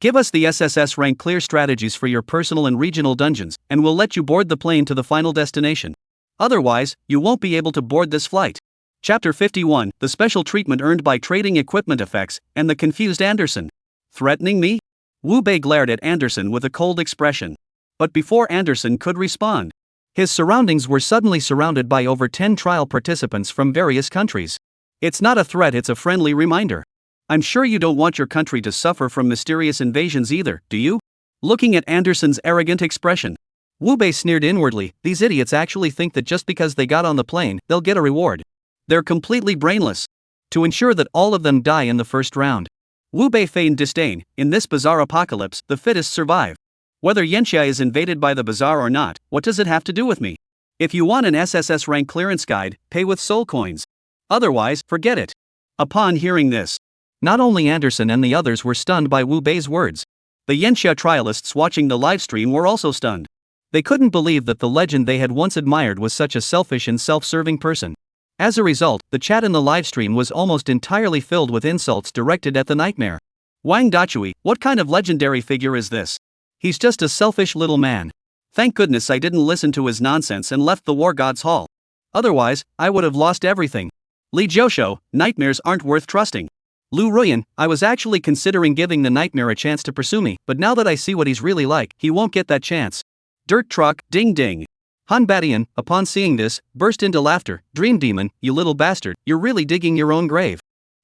"Give us the SSS-rank clear strategies for your personal and regional dungeons, and we'll let you board the plane to the final destination. Otherwise, you won't be able to board this flight." Chapter 51, The Special Treatment Earned by Trading Equipment Effects, and the Confused Anderson. Threatening me? Wu Bei glared at Anderson with a cold expression. But before Anderson could respond, his surroundings were suddenly surrounded by over 10 trial participants from various countries. It's not a threat, it's a friendly reminder. I'm sure you don't want your country to suffer from mysterious invasions either, do you? Looking at Anderson's arrogant expression, Wu Bei sneered inwardly. These idiots actually think that just because they got on the plane, they'll get a reward. They're completely brainless. To ensure that all of them die in the first round, Wu Bei feigned disdain. In this bizarre apocalypse, the fittest survive. Whether Yanxia is invaded by the bazaar or not, what does it have to do with me? If you want an SSS rank clearance guide, pay with soul coins. Otherwise, forget it. Upon hearing this, not only Anderson and the others were stunned by Wu Bei's words. The Yanxia trialists watching the livestream were also stunned. They couldn't believe that the legend they had once admired was such a selfish and self-serving person. As a result, the chat in the livestream was almost entirely filled with insults directed at the nightmare. Wang Dachui, what kind of legendary figure is this? He's just a selfish little man. Thank goodness I didn't listen to his nonsense and left the War God's Hall. Otherwise, I would have lost everything. Li Jiushou, nightmares aren't worth trusting. Lu Ruyan, I was actually considering giving the nightmare a chance to pursue me, but now that I see what he's really like, he won't get that chance. Dirt truck, ding ding. Han Badian, upon seeing this, burst into laughter. Dream demon, you little bastard, you're really digging your own grave.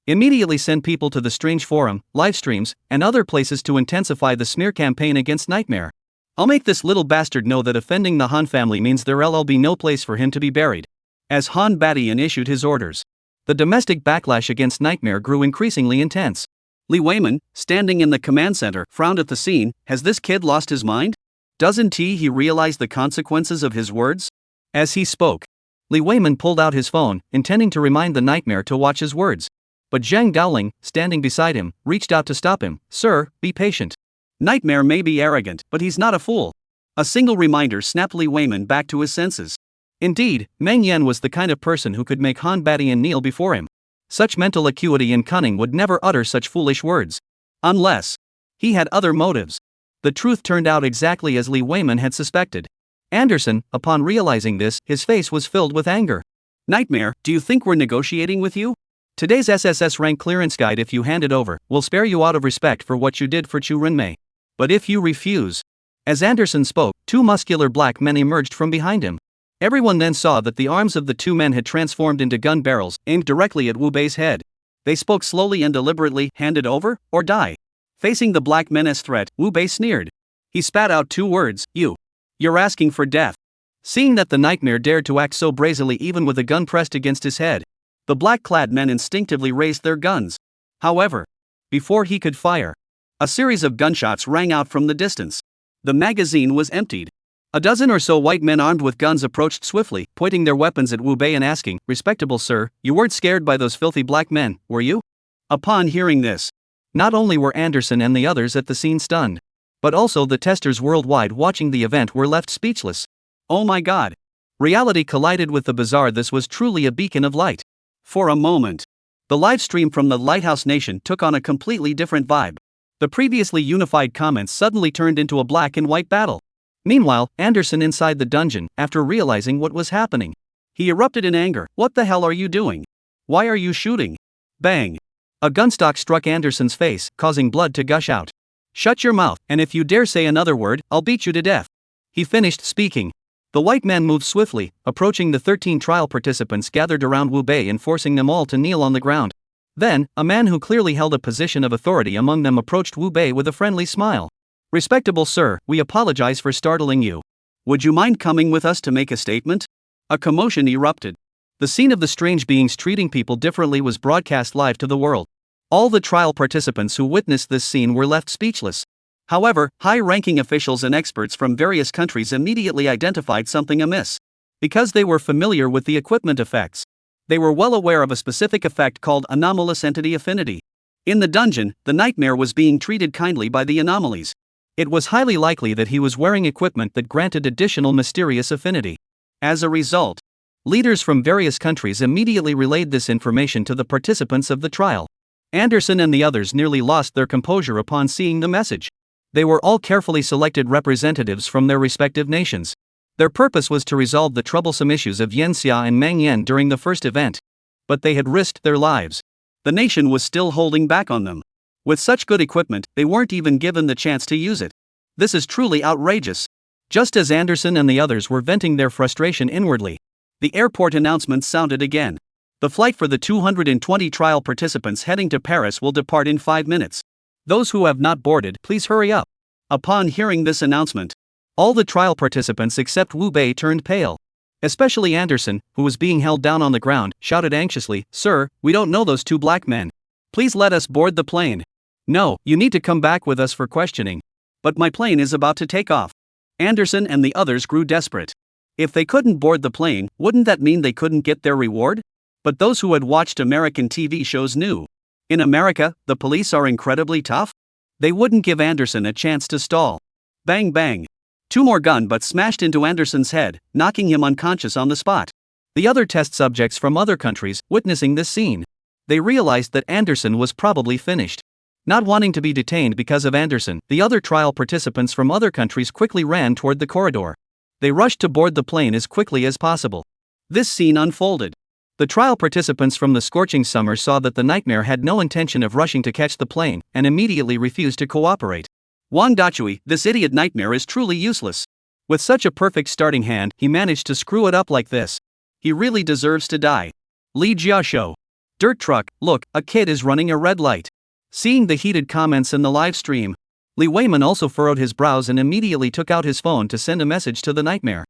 Immediately send people to the Strange Forum, live streams, and other places to intensify the smear campaign against Nightmare. I'll make this little bastard know that offending the Han family means there'll be no place for him to be buried. As Han Badian issued his orders, the domestic backlash against Nightmare grew increasingly intense. Li Weiman, standing in the command center, frowned at the scene. Has this kid lost his mind? Doesn't he realize the consequences of his words? As he spoke, Li Weiman pulled out his phone, intending to remind the Nightmare to watch his words. But Zhang Daoling, standing beside him, reached out to stop him. Sir, be patient. Nightmare may be arrogant, but he's not a fool. A single reminder snapped Li Weiman back to his senses. Indeed, Meng Yan was the kind of person who could make Han Badian kneel before him. Such mental acuity and cunning would never utter such foolish words. Unless he had other motives. The truth turned out exactly as Li Weiman had suspected. Anderson, upon realizing this, his face was filled with anger. Nightmare, do you think we're negotiating with you? Today's SSS-rank clearance guide, if you hand it over, will spare you out of respect for what you did for Chu Renmei. But if you refuse. As Anderson spoke, two muscular black men emerged from behind him. Everyone then saw that the arms of the two men had transformed into gun barrels, aimed directly at Wu Bei's head. They spoke slowly and deliberately, hand it over, or die. Facing the black men as threat, Wu Bei sneered. He spat out two words, You're asking for death. Seeing that the Nightmare dared to act so brazenly even with a gun pressed against his head, the black-clad men instinctively raised their guns. However, before he could fire, a series of gunshots rang out from the distance. The magazine was emptied. A dozen or so white men armed with guns approached swiftly, pointing their weapons at Wu Bei and asking, Respectable sir, you weren't scared by those filthy black men, were you? Upon hearing this, not only were Anderson and the others at the scene stunned, but also the testers worldwide watching the event were left speechless. Oh my god! Reality collided with the bizarre. This was truly a beacon of light. For a moment, the live stream from the Lighthouse Nation took on a completely different vibe. The previously unified comments suddenly turned into a black and white battle. Meanwhile, Anderson inside the dungeon, after realizing what was happening, he erupted in anger. What the hell are you doing? Why are you shooting? Bang! A gunstock struck Anderson's face, causing blood to gush out. Shut your mouth, and if you dare say another word, I'll beat you to death. He finished speaking. The white man moved swiftly, approaching the 13 trial participants gathered around Wu Bei and forcing them all to kneel on the ground. Then, a man who clearly held a position of authority among them approached Wu Bei with a friendly smile. Respectable sir, we apologize for startling you. Would you mind coming with us to make a statement? A commotion erupted. The scene of the strange beings treating people differently was broadcast live to the world. All the trial participants who witnessed this scene were left speechless. However, high-ranking officials and experts from various countries immediately identified something amiss. Because they were familiar with the equipment effects, they were well aware of a specific effect called anomalous entity affinity. In the dungeon, the Nightmare was being treated kindly by the anomalies. It was highly likely that he was wearing equipment that granted additional mysterious affinity. As a result, leaders from various countries immediately relayed this information to the participants of the trial. Anderson and the others nearly lost their composure upon seeing the message. They were all carefully selected representatives from their respective nations. Their purpose was to resolve the troublesome issues of Yanxia and Meng Yan during the first event. But they had risked their lives. The nation was still holding back on them. With such good equipment, they weren't even given the chance to use it. This is truly outrageous. Just as Anderson and the others were venting their frustration inwardly, the airport announcement sounded again. The flight for the 220 trial participants heading to Paris will depart in 5 minutes. Those who have not boarded, please hurry up. Upon hearing this announcement, all the trial participants except Wu Bei turned pale. Especially Anderson, who was being held down on the ground, shouted anxiously, Sir, we don't know those two black men. Please let us board the plane. No, you need to come back with us for questioning. But my plane is about to take off. Anderson and the others grew desperate. If they couldn't board the plane, wouldn't that mean they couldn't get their reward? But those who had watched American TV shows knew. In America, the police are incredibly tough. They wouldn't give Anderson a chance to stall. Bang bang. 2 more gun butts smashed into Anderson's head, knocking him unconscious on the spot. The other test subjects from other countries, witnessing this scene, they realized that Anderson was probably finished. Not wanting to be detained because of Anderson, the other trial participants from other countries quickly ran toward the corridor. They rushed to board the plane as quickly as possible. This scene unfolded. The trial participants from the scorching summer saw that the nightmare had no intention of rushing to catch the plane and immediately refused to cooperate. Wang Dachui, this idiot nightmare is truly useless. With such a perfect starting hand, he managed to screw it up like this. He really deserves to die. Li Jiaxiu. Dirt truck, look, a kid is running a red light. Seeing the heated comments in the live stream, Li Weiman also furrowed his brows and immediately took out his phone to send a message to the nightmare.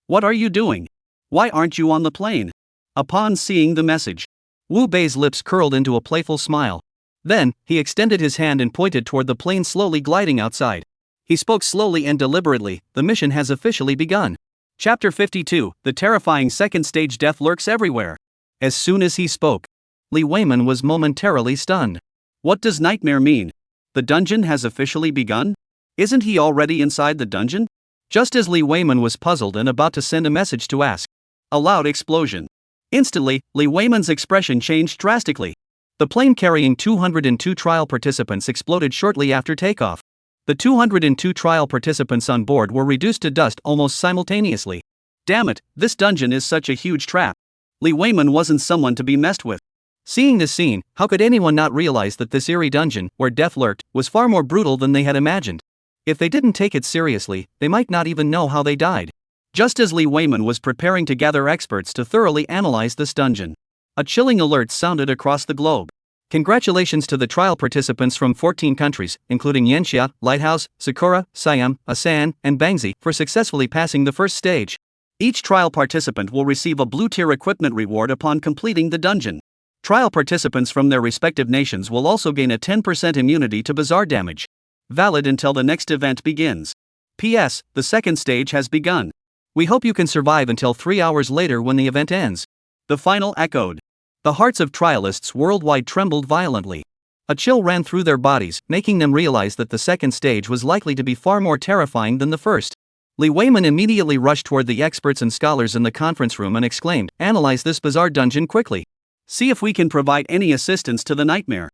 What are you doing? Why aren't you on the plane? Upon seeing the message, Wu Bei's lips curled into a playful smile. Then, he extended his hand and pointed toward the plane slowly gliding outside. He spoke slowly and deliberately, the mission has officially begun. Chapter 52, the terrifying second stage death lurks everywhere. As soon as he spoke, Li Weiman was momentarily stunned. What does nightmare mean? The dungeon has officially begun? Isn't he already inside the dungeon? Just as Li Weiman was puzzled and about to send a message to ask, a loud explosion. Instantly, Li Weiman's expression changed drastically. The plane carrying 202 trial participants exploded shortly after takeoff. The 202 trial participants on board were reduced to dust almost simultaneously. Damn it, this dungeon is such a huge trap. Li Weiman wasn't someone to be messed with. Seeing this scene, how could anyone not realize that this eerie dungeon, where death lurked, was far more brutal than they had imagined? If they didn't take it seriously, they might not even know how they died. Just as Li Weiman was preparing to gather experts to thoroughly analyze this dungeon, a chilling alert sounded across the globe. Congratulations to the trial participants from 14 countries, including Yanxia, Lighthouse, Sakura, Siam, Asan, and Bangzi, for successfully passing the first stage. Each trial participant will receive a blue-tier equipment reward upon completing the dungeon. Trial participants from their respective nations will also gain a 10% immunity to bizarre damage, valid until the next event begins. P.S. The second stage has begun. We hope you can survive until 3 hours later when the event ends. The final echoed. The hearts of trialists worldwide trembled violently. A chill ran through their bodies, making them realize that the second stage was likely to be far more terrifying than the first. Li Weiman immediately rushed toward the experts and scholars in the conference room and exclaimed, "Analyze this bizarre dungeon quickly. See if we can provide any assistance to the nightmare."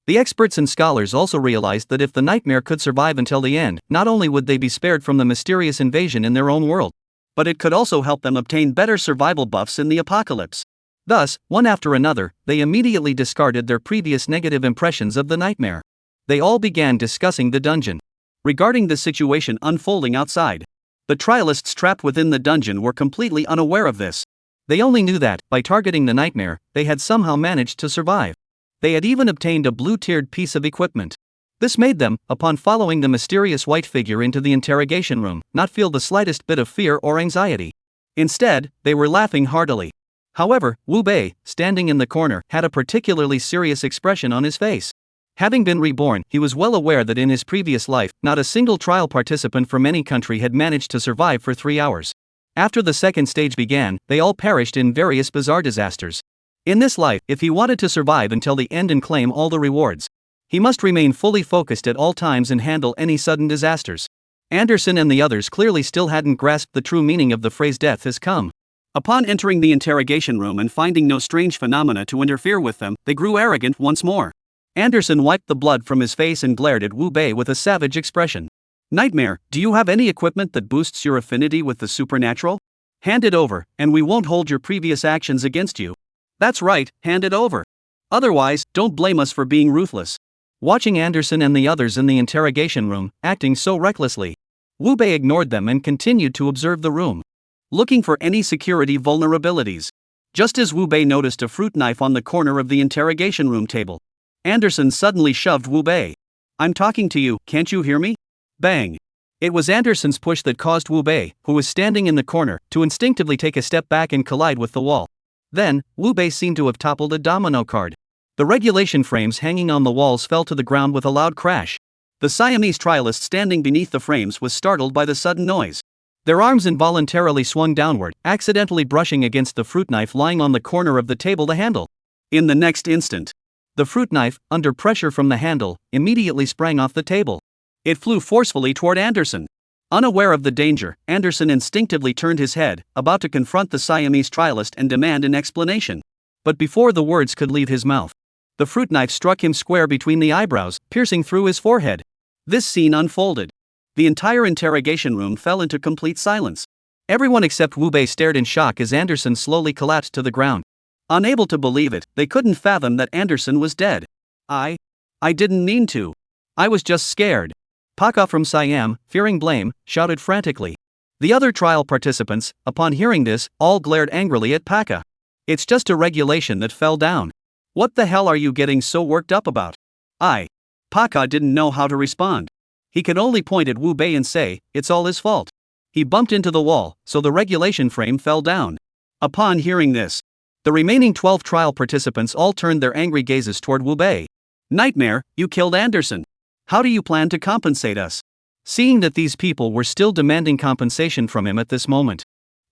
The experts and scholars also realized that if the nightmare could survive until the end, not only would they be spared from the mysterious invasion in their own world, but it could also help them obtain better survival buffs in the apocalypse. Thus, one after another, they immediately discarded their previous negative impressions of the nightmare. They all began discussing the dungeon. Regarding the situation unfolding outside, the trialists trapped within the dungeon were completely unaware of this. They only knew that, by targeting the nightmare, they had somehow managed to survive. They had even obtained a blue-tiered piece of equipment. This made them, upon following the mysterious white figure into the interrogation room, not feel the slightest bit of fear or anxiety. Instead, they were laughing heartily. However, Wu Bei, standing in the corner, had a particularly serious expression on his face. Having been reborn, he was well aware that in his previous life, not a single trial participant from any country had managed to survive for 3 hours. After the second stage began, they all perished in various bizarre disasters. In this life, if he wanted to survive until the end and claim all the rewards, he must remain fully focused at all times and handle any sudden disasters. Anderson and the others clearly still hadn't grasped the true meaning of the phrase "death has come." Upon entering the interrogation room and finding no strange phenomena to interfere with them, they grew arrogant once more. Anderson wiped the blood from his face and glared at Wu Bei with a savage expression. "Nightmare, do you have any equipment that boosts your affinity with the supernatural? Hand it over, and we won't hold your previous actions against you." "That's right, hand it over. Otherwise, don't blame us for being ruthless." Watching Anderson and the others in the interrogation room, acting so recklessly, Wu Bei ignored them and continued to observe the room, looking for any security vulnerabilities. Just as Wu Bei noticed a fruit knife on the corner of the interrogation room table, Anderson suddenly shoved Wu Bei. "I'm talking to you, can't you hear me?" Bang! It was Anderson's push that caused Wu Bei, who was standing in the corner, to instinctively take a step back and collide with the wall. Then, Wu Bei seemed to have toppled a domino card. The regulation frames hanging on the walls fell to the ground with a loud crash. The Siamese trialist standing beneath the frames was startled by the sudden noise. Their arms involuntarily swung downward, accidentally brushing against the fruit knife lying on the corner of the table to handle. In the next instant, the fruit knife, under pressure from the handle, immediately sprang off the table. It flew forcefully toward Anderson. Unaware of the danger, Anderson instinctively turned his head, about to confront the Siamese trialist and demand an explanation. But before the words could leave his mouth, the fruit knife struck him square between the eyebrows, piercing through his forehead. This scene unfolded. The entire interrogation room fell into complete silence. Everyone except Wu Bei stared in shock as Anderson slowly collapsed to the ground. Unable to believe it, they couldn't fathom that Anderson was dead. I didn't mean to. I was just scared. Paka from Siam, fearing blame, shouted frantically. The other trial participants, upon hearing this, all glared angrily at Paka. It's just a regulation that fell down. What the hell are you getting so worked up about? Paka didn't know how to respond. He could only point at Wu Bei and say, it's all his fault. He bumped into the wall, so the regulation frame fell down. Upon hearing this, the remaining 12 trial participants all turned their angry gazes toward Wu Bei. Nightmare, you killed Anderson. How do you plan to compensate us? Seeing that these people were still demanding compensation from him at this moment,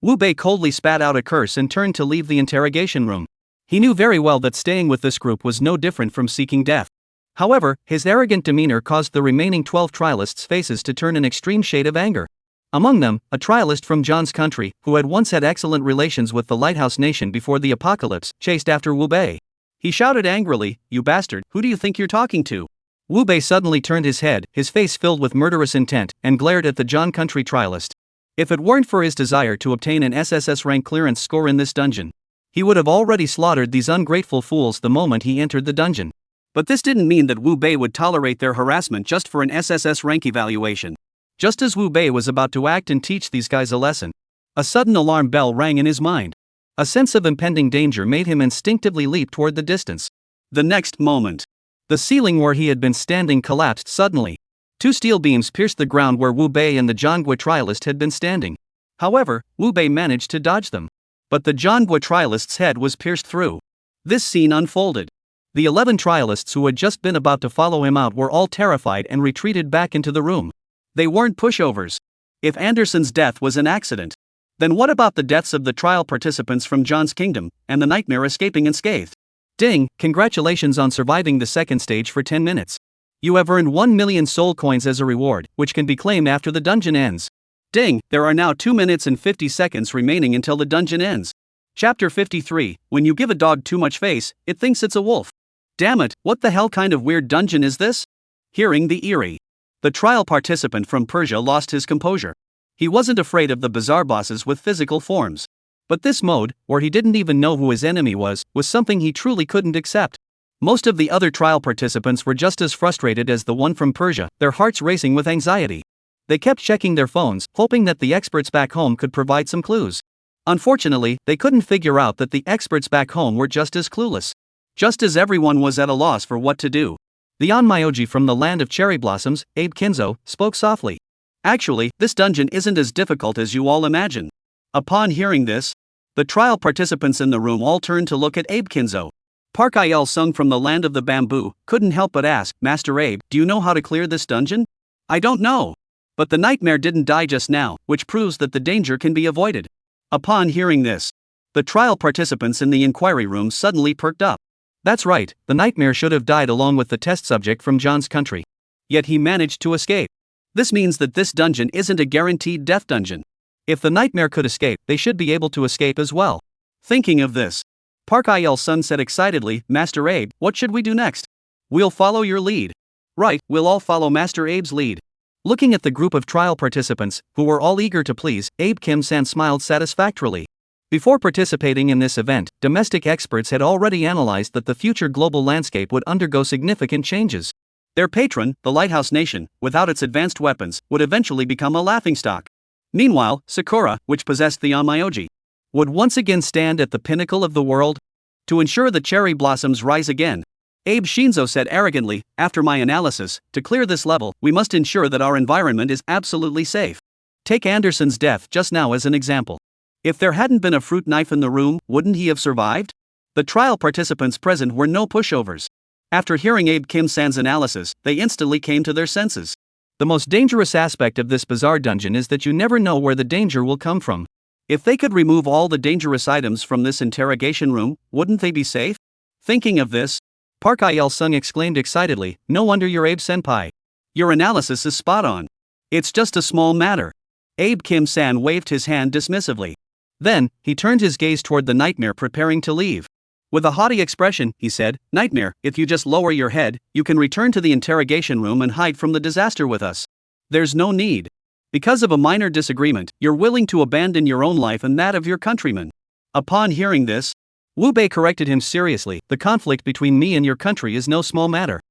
Wu Bei coldly spat out a curse and turned to leave the interrogation room. He knew very well that staying with this group was no different from seeking death. However, his arrogant demeanor caused the remaining 12 trialists' faces to turn an extreme shade of anger. Among them, a trialist from John's country, who had once had excellent relations with the Lighthouse Nation before the apocalypse, chased after Wu Bei. He shouted angrily, "You bastard, who do you think you're talking to?" Wu Bei suddenly turned his head, his face filled with murderous intent, and glared at the John country trialist. If it weren't for his desire to obtain an SSS-rank clearance score in this dungeon, he would have already slaughtered these ungrateful fools the moment he entered the dungeon. But this didn't mean that Wu Bei would tolerate their harassment just for an SSS rank evaluation. Just as Wu Bei was about to act and teach these guys a lesson, a sudden alarm bell rang in his mind. A sense of impending danger made him instinctively leap toward the distance. The next moment, the ceiling where he had been standing collapsed suddenly. Two steel beams pierced the ground where Wu Bei and the Zhongguo trialist had been standing. However, Wu Bei managed to dodge them. But the Zhongguo trialist's head was pierced through. This scene unfolded. The 11 trialists who had just been about to follow him out were all terrified and retreated back into the room. They weren't pushovers. If Anderson's death was an accident, then what about the deaths of the trial participants from John's kingdom, and the Nightmare escaping unscathed? Ding, congratulations on surviving the second stage for 10 minutes. You have earned 1 million soul coins as a reward, which can be claimed after the dungeon ends. Ding, there are now 2 minutes and 50 seconds remaining until the dungeon ends. Chapter 53, when you give a dog too much face, it thinks it's a wolf. Damn it, what the hell kind of weird dungeon is this? Hearing the eerie, the trial participant from Persia lost his composure. He wasn't afraid of the bizarre bosses with physical forms. But this mode, where he didn't even know who his enemy was something he truly couldn't accept. Most of the other trial participants were just as frustrated as the one from Persia, their hearts racing with anxiety. They kept checking their phones, hoping that the experts back home could provide some clues. Unfortunately, they couldn't figure out that the experts back home were just as clueless. Just as everyone was at a loss for what to do, the Onmyoji from the land of cherry blossoms, Abe Kinzo, spoke softly. Actually, this dungeon isn't as difficult as you all imagine. Upon hearing this, the trial participants in the room all turned to look at Abe Kinzo. Park Il Sung from the land of the bamboo couldn't help but ask, "Master Abe, do you know how to clear this dungeon?" "I don't know. But the Nightmare didn't die just now, which proves that the danger can be avoided." Upon hearing this, the trial participants in the inquiry room suddenly perked up. That's right, the Nightmare should have died along with the test subject from John's country. Yet he managed to escape. This means that this dungeon isn't a guaranteed death dungeon. If the Nightmare could escape, they should be able to escape as well. Thinking of this, Park Il Sun said excitedly, "Master Abe, what should we do next?" "We'll follow your lead." "Right, we'll all follow Master Abe's lead." Looking at the group of trial participants, who were all eager to please, Abe Kim-san smiled satisfactorily. Before participating in this event, domestic experts had already analyzed that the future global landscape would undergo significant changes. Their patron, the Lighthouse Nation, without its advanced weapons, would eventually become a laughingstock. Meanwhile, Sakura, which possessed the Onmyoji, would once again stand at the pinnacle of the world. To ensure the cherry blossoms rise again, Abe Shinzo said arrogantly, "After my analysis, to clear this level, we must ensure that our environment is absolutely safe. Take Anderson's death just now as an example. If there hadn't been a fruit knife in the room, wouldn't he have survived?" The trial participants present were no pushovers. After hearing Abe Kim-san's analysis, they instantly came to their senses. The most dangerous aspect of this bizarre dungeon is that you never know where the danger will come from. If they could remove all the dangerous items from this interrogation room, wouldn't they be safe? Thinking of this, Park Il Sung exclaimed excitedly, "No wonder you're Abe-senpai. Your analysis is spot on. It's just a small matter." Abe Kim-san waved his hand dismissively. Then, he turned his gaze toward the Nightmare preparing to leave. With a haughty expression, he said, "Nightmare, if you just lower your head, you can return to the interrogation room and hide from the disaster with us. There's no need. Because of a minor disagreement, you're willing to abandon your own life and that of your countrymen." Upon hearing this, Wu Bei corrected him seriously, the conflict between me and your country is no small matter.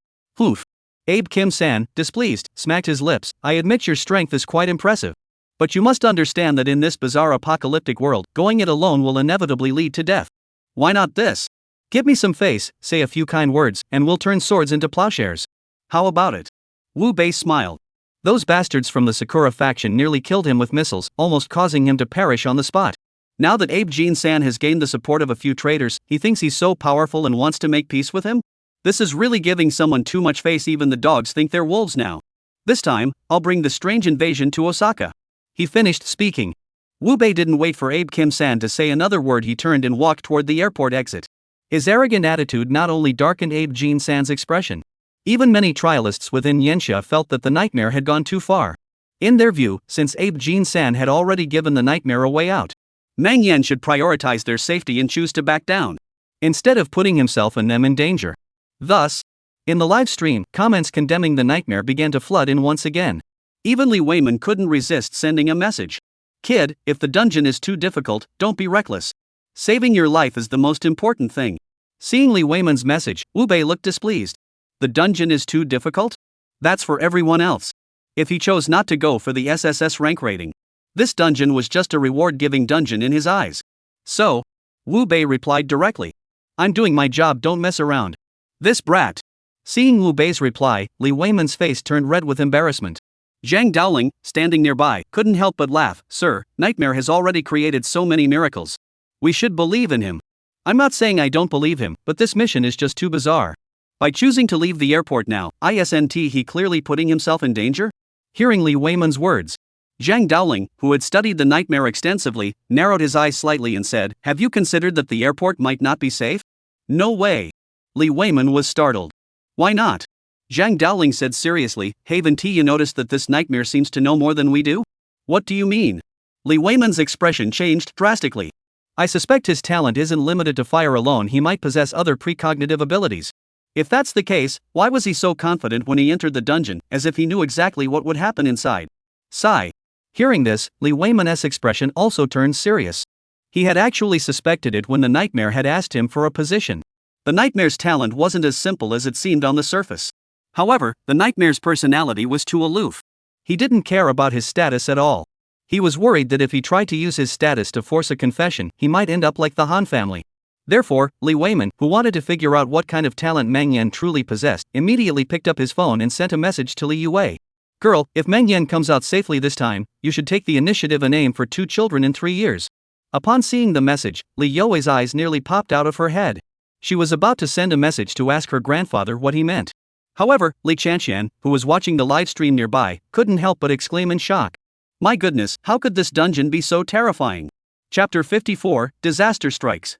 Oof. Abe Kim-san, displeased, smacked his lips. I admit your strength is quite impressive. But you must understand that in this bizarre apocalyptic world, going it alone will inevitably lead to death. Why not this? Give me some face, say a few kind words, and we'll turn swords into plowshares. How about it? Wu Bei smiled. Those bastards from the Sakura faction nearly killed him with missiles, almost causing him to perish on the spot. Now that Abe Jin-san has gained the support of a few traitors, he thinks he's so powerful and wants to make peace with him? This is really giving someone too much face. Even the dogs think they're wolves now. This time, I'll bring the strange invasion to Osaka. He finished speaking. Wu Bei didn't wait for Abe Kim-san to say another word. He turned and walked toward the airport exit. His arrogant attitude not only darkened Abe Jin-san's expression. Even many trialists within Yenxia felt that the nightmare had gone too far. In their view, since Abe Jin-san had already given the nightmare a way out, Meng Yan should prioritize their safety and choose to back down, instead of putting himself and them in danger. Thus, in the live stream, comments condemning the nightmare began to flood in once again. Even Li Weiman couldn't resist sending a message. Kid, if the dungeon is too difficult, don't be reckless. Saving your life is the most important thing. Seeing Li Weiman's message, Wu Bei looked displeased. The dungeon is too difficult? That's for everyone else. If he chose not to go for the SSS rank rating, this dungeon was just a reward-giving dungeon in his eyes. So, Wu Bei replied directly. I'm doing my job, don't mess around. This brat. Seeing Wu Bei's reply, Li Weiman's face turned red with embarrassment. Zhang Daoling, standing nearby, couldn't help but laugh. Sir, Nightmare has already created so many miracles. We should believe in him. I'm not saying I don't believe him, but this mission is just too bizarre. By choosing to leave the airport now, isn't he clearly putting himself in danger? Hearing Li Weiman's words, Zhang Daoling, who had studied the nightmare extensively, narrowed his eyes slightly and said, Have you considered that the airport might not be safe? No way. Li Weiman was startled. Why not? Zhang Daoling said seriously, Haven T, you noticed that this nightmare seems to know more than we do? What do you mean? Li Weiman's expression changed drastically. I suspect his talent isn't limited to fire alone, he might possess other precognitive abilities. If that's the case, why was he so confident when he entered the dungeon, as if he knew exactly what would happen inside? Sigh. Hearing this, Li Weiman's expression also turned serious. He had actually suspected it when the nightmare had asked him for a position. The nightmare's talent wasn't as simple as it seemed on the surface. However, the nightmare's personality was too aloof. He didn't care about his status at all. He was worried that if he tried to use his status to force a confession, he might end up like the Han family. Therefore, Li Weiman, who wanted to figure out what kind of talent Meng Yan truly possessed, immediately picked up his phone and sent a message to Li Yue. Girl, if Meng Yan comes out safely this time, you should take the initiative and aim for 2 children in 3 years. Upon seeing the message, Li Yue's eyes nearly popped out of her head. She was about to send a message to ask her grandfather what he meant. However, Li Chanxian, who was watching the live stream nearby, couldn't help but exclaim in shock. My goodness, how could this dungeon be so terrifying? Chapter 54, Disaster Strikes.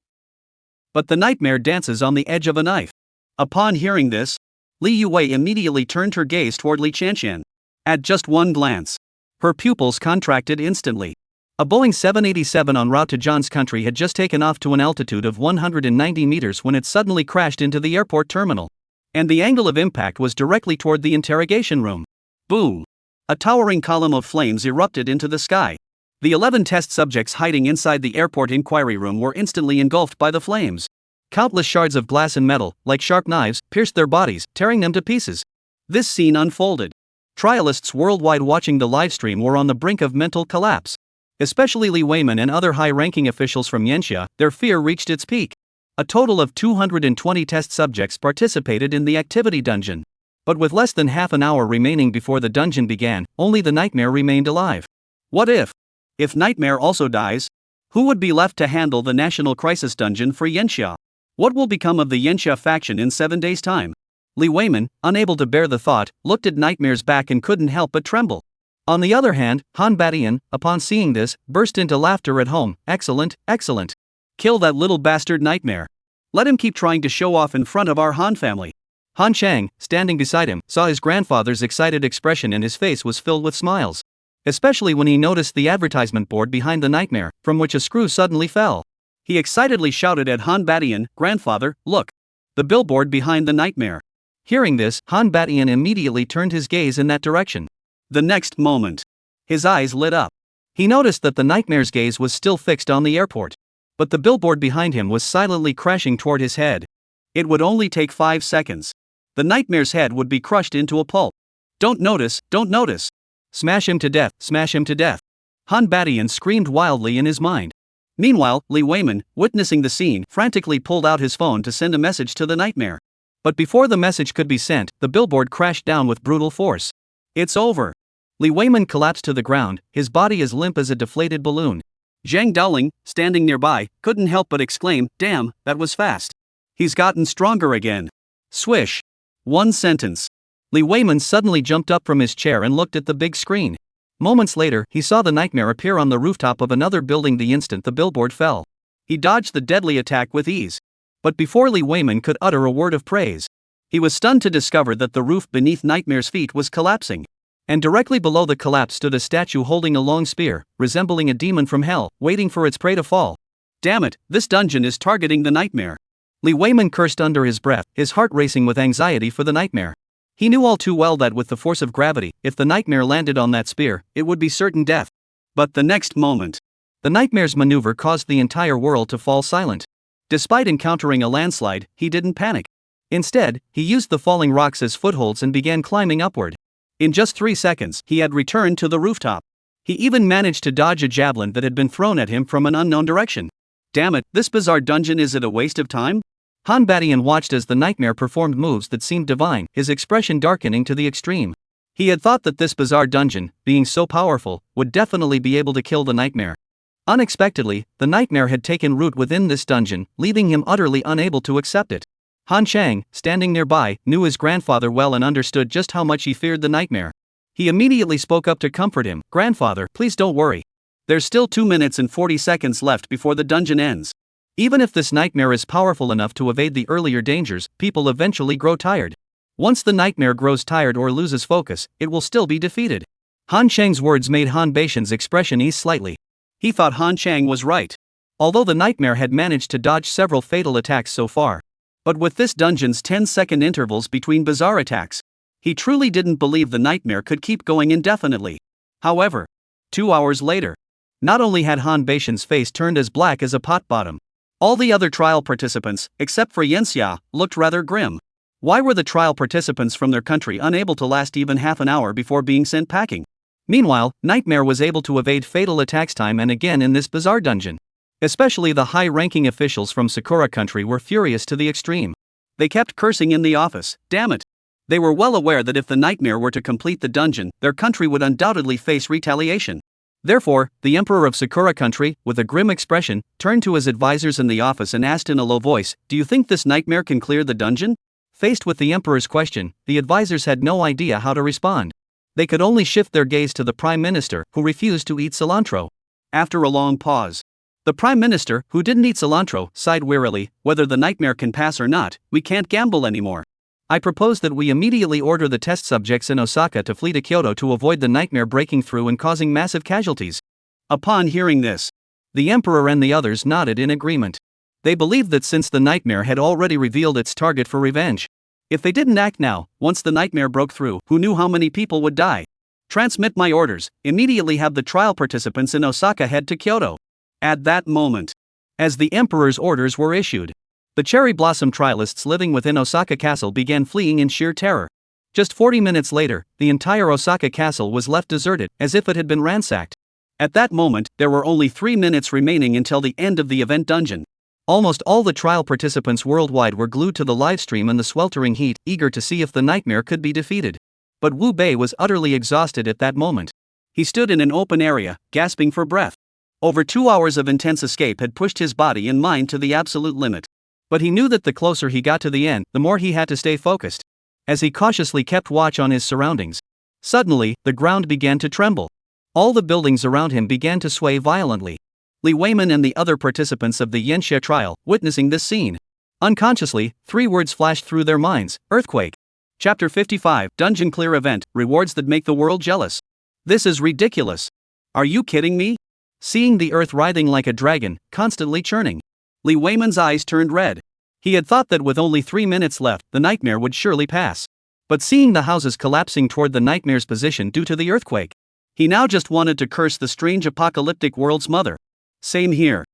But the nightmare dances on the edge of a knife. Upon hearing this, Li Yue immediately turned her gaze toward Li Chanxian. At just one glance, her pupils contracted instantly. A Boeing 787 en route to John's country had just taken off to an altitude of 190 meters when it suddenly crashed into the airport terminal. And the angle of impact was directly toward the interrogation room. Boom! A towering column of flames erupted into the sky. The 11 test subjects hiding inside the airport inquiry room were instantly engulfed by the flames. Countless shards of glass and metal, like sharp knives, pierced their bodies, tearing them to pieces. This scene unfolded. Trialists worldwide watching the livestream were on the brink of mental collapse. Especially Li Weiman and other high-ranking officials from Yenxia, their fear reached its peak. A total of 220 test subjects participated in the activity dungeon. But with less than half an hour remaining before the dungeon began, only the nightmare remained alive. What if? If Nightmare also dies, who would be left to handle the National Crisis Dungeon for Yenxia? What will become of the Yenxia faction in 7 days' time? Li Weiman, unable to bear the thought, looked at Nightmare's back and couldn't help but tremble. On the other hand, Han Batian, upon seeing this, burst into laughter at home. Excellent, excellent. Kill that little bastard Nightmare. Let him keep trying to show off in front of our Han family. Han Chang, standing beside him, saw his grandfather's excited expression and his face was filled with smiles. Especially when he noticed the advertisement board behind the nightmare, from which a screw suddenly fell. He excitedly shouted at Han Batian, Grandfather, look! The billboard behind the nightmare. Hearing this, Han Batian immediately turned his gaze in that direction. The next moment, his eyes lit up. He noticed that the nightmare's gaze was still fixed on the airport. but the billboard behind him was silently crashing toward his head. It would only take 5 seconds. The nightmare's head would be crushed into a pulp. Don't notice, don't notice. Smash him to death, smash him to death. Han Badian screamed wildly in his mind. Meanwhile, Li Weiman, witnessing the scene, frantically pulled out his phone to send a message to the nightmare. But before the message could be sent, the billboard crashed down with brutal force. It's over. Li Weiman collapsed to the ground, his body as limp as a deflated balloon. Zhang Daoling, standing nearby, couldn't help but exclaim, "Damn, that was fast. He's gotten stronger again." Swish. One sentence. Li Weiman suddenly jumped up from his chair and looked at the big screen. Moments later, he saw the nightmare appear on the rooftop of another building the instant the billboard fell. He dodged the deadly attack with ease. But before Li Weiman could utter a word of praise, he was stunned to discover that the roof beneath Nightmare's feet was collapsing. And directly below the collapse stood a statue holding a long spear, resembling a demon from hell, waiting for its prey to fall. Damn it, this dungeon is targeting the nightmare. Li Weiman cursed under his breath, his heart racing with anxiety for the nightmare. He knew all too well that with the force of gravity, if the nightmare landed on that spear, it would be certain death. But the next moment, the nightmare's maneuver caused the entire world to fall silent. Despite encountering a landslide, he didn't panic. Instead, he used the falling rocks as footholds and began climbing upward. In just 3 seconds, he had returned to the rooftop. He even managed to dodge a javelin that had been thrown at him from an unknown direction. Damn it, this bizarre dungeon, is it a waste of time? Han Badian watched as the nightmare performed moves that seemed divine, his expression darkening to the extreme. He had thought that this bizarre dungeon, being so powerful, would definitely be able to kill the nightmare. Unexpectedly, the nightmare had taken root within this dungeon, leaving him utterly unable to accept it. Han Chang, standing nearby, knew his grandfather well and understood just how much he feared the nightmare. He immediately spoke up to comfort him. "Grandfather, please don't worry. There's still 2 minutes and 40 seconds left before the dungeon ends. Even if this nightmare is powerful enough to evade the earlier dangers, people eventually grow tired. Once the nightmare grows tired or loses focus, it will still be defeated." Han Chang's words made Han Badian's expression ease slightly. He thought Han Chang was right. Although the nightmare had managed to dodge several fatal attacks so far. But with this dungeon's 10-second intervals between bizarre attacks, he truly didn't believe the nightmare could keep going indefinitely. However, 2 hours later, not only had Han Badian's face turned as black as a pot bottom, all the other trial participants, except for Yanxia, looked rather grim. Why were the trial participants from their country unable to last even half an hour before being sent packing? Meanwhile, Nightmare was able to evade fatal attacks time and again in this bizarre dungeon. Especially the high-ranking officials from Sakura country were furious to the extreme. They kept cursing in the office, damn it. They were well aware that if the Nightmare were to complete the dungeon, their country would undoubtedly face retaliation. Therefore, the Emperor of Sakura country, with a grim expression, turned to his advisors in the office and asked in a low voice, "Do you think this Nightmare can clear the dungeon?" Faced with the Emperor's question, the advisors had no idea how to respond. They could only shift their gaze to the Prime Minister, who refused to eat cilantro. After a long pause, the Prime Minister, who didn't eat cilantro, sighed wearily, "Whether the Nightmare can pass or not, we can't gamble anymore. I propose that we immediately order the test subjects in Osaka to flee to Kyoto to avoid the Nightmare breaking through and causing massive casualties." Upon hearing this, the Emperor and the others nodded in agreement. They believed that since the Nightmare had already revealed its target for revenge, if they didn't act now, once the Nightmare broke through, who knew how many people would die? "Transmit my orders, immediately have the trial participants in Osaka head to Kyoto." At that moment, as the Emperor's orders were issued, the cherry blossom trialists living within Osaka Castle began fleeing in sheer terror. Just 40 minutes later, the entire Osaka Castle was left deserted, as if it had been ransacked. At that moment, there were only 3 minutes remaining until the end of the event dungeon. Almost all the trial participants worldwide were glued to the livestream in the sweltering heat, eager to see if the Nightmare could be defeated. But Wu Bei was utterly exhausted at that moment. He stood in an open area, gasping for breath. Over 2 hours of intense escape had pushed his body and mind to the absolute limit. But he knew that the closer he got to the end, the more he had to stay focused. As he cautiously kept watch on his surroundings, suddenly, the ground began to tremble. All the buildings around him began to sway violently. Li Weiman and the other participants of the Yanxia trial, witnessing this scene, unconsciously, 3 words flashed through their minds: earthquake. Chapter 55, Dungeon Clear Event, Rewards that Make the World Jealous. This is ridiculous. Are you kidding me? Seeing the earth writhing like a dragon, constantly churning, Li Weiman's eyes turned red. He had thought that with only 3 minutes left, the Nightmare would surely pass. But seeing the houses collapsing toward the Nightmare's position due to the earthquake, he now just wanted to curse the strange apocalyptic world's mother. Same here.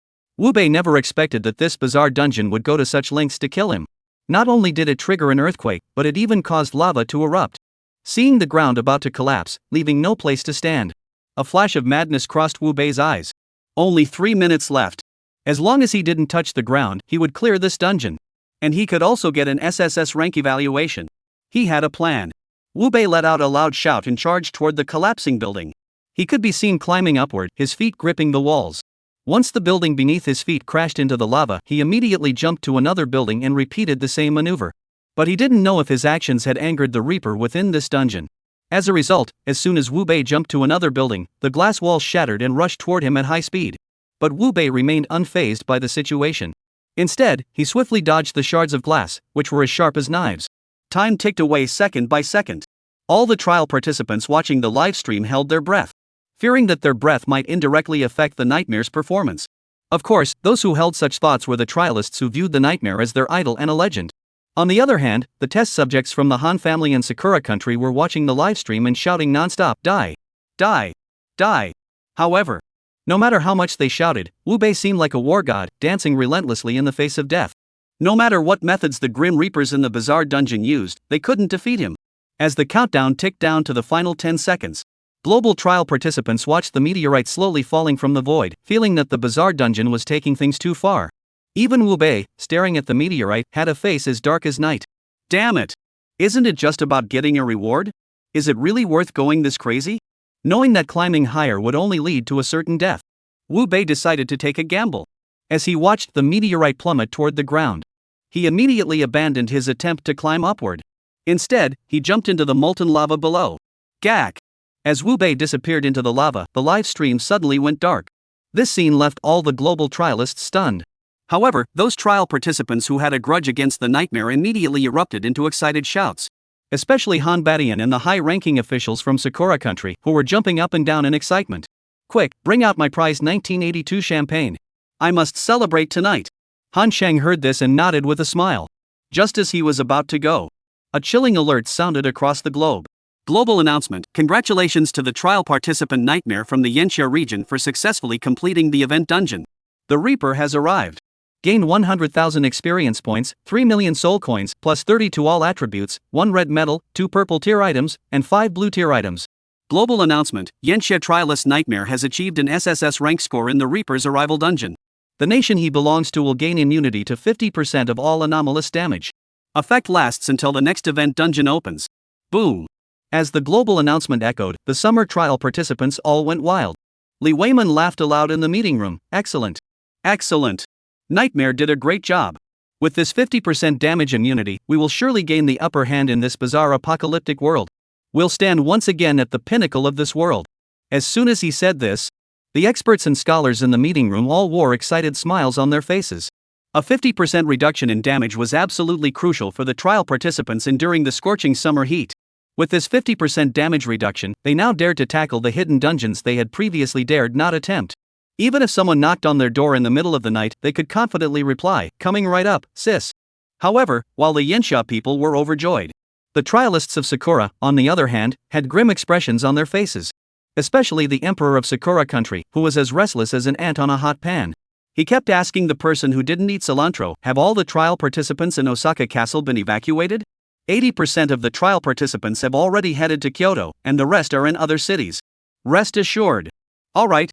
Wu-bei never expected that this bizarre dungeon would go to such lengths to kill him. Not only did it trigger an earthquake, but it even caused lava to erupt. Seeing the ground about to collapse, leaving no place to stand, a flash of madness crossed Wu-bei's eyes. Only 3 minutes left. As long as he didn't touch the ground, he would clear this dungeon. And he could also get an SSS-rank evaluation. He had a plan. Wu-bei let out a loud shout and charged toward the collapsing building. He could be seen climbing upward, his feet gripping the walls. Once the building beneath his feet crashed into the lava, he immediately jumped to another building and repeated the same maneuver. But he didn't know if his actions had angered the Reaper within this dungeon. As a result, as soon as Wu-bei jumped to another building, the glass walls shattered and rushed toward him at high speed. But Wu-bei remained unfazed by the situation. Instead, he swiftly dodged the shards of glass, which were as sharp as knives. Time ticked away second by second. All the trial participants watching the live stream held their breath, fearing that their breath might indirectly affect the nightmare's performance. Of course, those who held such thoughts were the trialists who viewed the nightmare as their idol and a legend. On the other hand, the test subjects from the Han family and Sakura country were watching the livestream and shouting non-stop, "Die! Die! Die!" However, no matter how much they shouted, Wu-bei seemed like a war god, dancing relentlessly in the face of death. No matter what methods the Grim Reapers in the bizarre dungeon used, they couldn't defeat him. As the countdown ticked down to the final 10 seconds, global trial participants watched the meteorite slowly falling from the void, feeling that the bizarre dungeon was taking things too far. Even Wu-bei, staring at the meteorite, had a face as dark as night. Damn it! Isn't it just about getting a reward? Is it really worth going this crazy? Knowing that climbing higher would only lead to a certain death, Wu-bei decided to take a gamble. As he watched the meteorite plummet toward the ground, he immediately abandoned his attempt to climb upward. Instead, he jumped into the molten lava below. Gak! As Wu-bei disappeared into the lava, the live stream suddenly went dark. This scene left all the global trialists stunned. However, those trial participants who had a grudge against the nightmare immediately erupted into excited shouts. Especially Han Badian and the high-ranking officials from Sakura country, who were jumping up and down in excitement. Quick, bring out my prize 1982 champagne. I must celebrate tonight. Han Sheng heard this and nodded with a smile. Just as he was about to go, a chilling alert sounded across the globe. Global announcement: congratulations to the trial participant Nightmare from the Yanxia region for successfully completing the event dungeon. The Reaper has arrived. Gain 100,000 experience points, 3 million soul coins, plus 30 to all attributes, 1 red medal, 2 purple tier items, and 5 blue tier items. Global announcement: Yanxia trialist Nightmare has achieved an SSS rank score in the Reaper's arrival dungeon. The nation he belongs to will gain immunity to 50% of all anomalous damage. Effect lasts until the next event dungeon opens. Boom! As the global announcement echoed, the summer trial participants all went wild. Li Weiman laughed aloud in the meeting room. Excellent! Excellent! Nightmare did a great job. With this 50% damage immunity, we will surely gain the upper hand in this bizarre apocalyptic world. We'll stand once again at the pinnacle of this world. As soon as he said this, the experts and scholars in the meeting room all wore excited smiles on their faces. A 50% reduction in damage was absolutely crucial for the trial participants enduring the scorching summer heat. With this 50% damage reduction, they now dared to tackle the hidden dungeons they had previously dared not attempt. Even if someone knocked on their door in the middle of the night, they could confidently reply, "Coming right up, sis." However, while the Yanxia people were overjoyed, the trialists of Sakura, on the other hand, had grim expressions on their faces. Especially the emperor of Sakura country, who was as restless as an ant on a hot pan. He kept asking the person who didn't eat cilantro, "Have all the trial participants in Osaka Castle been evacuated? 80% of the trial participants have already headed to Kyoto, and the rest are in other cities. Rest assured." Alright.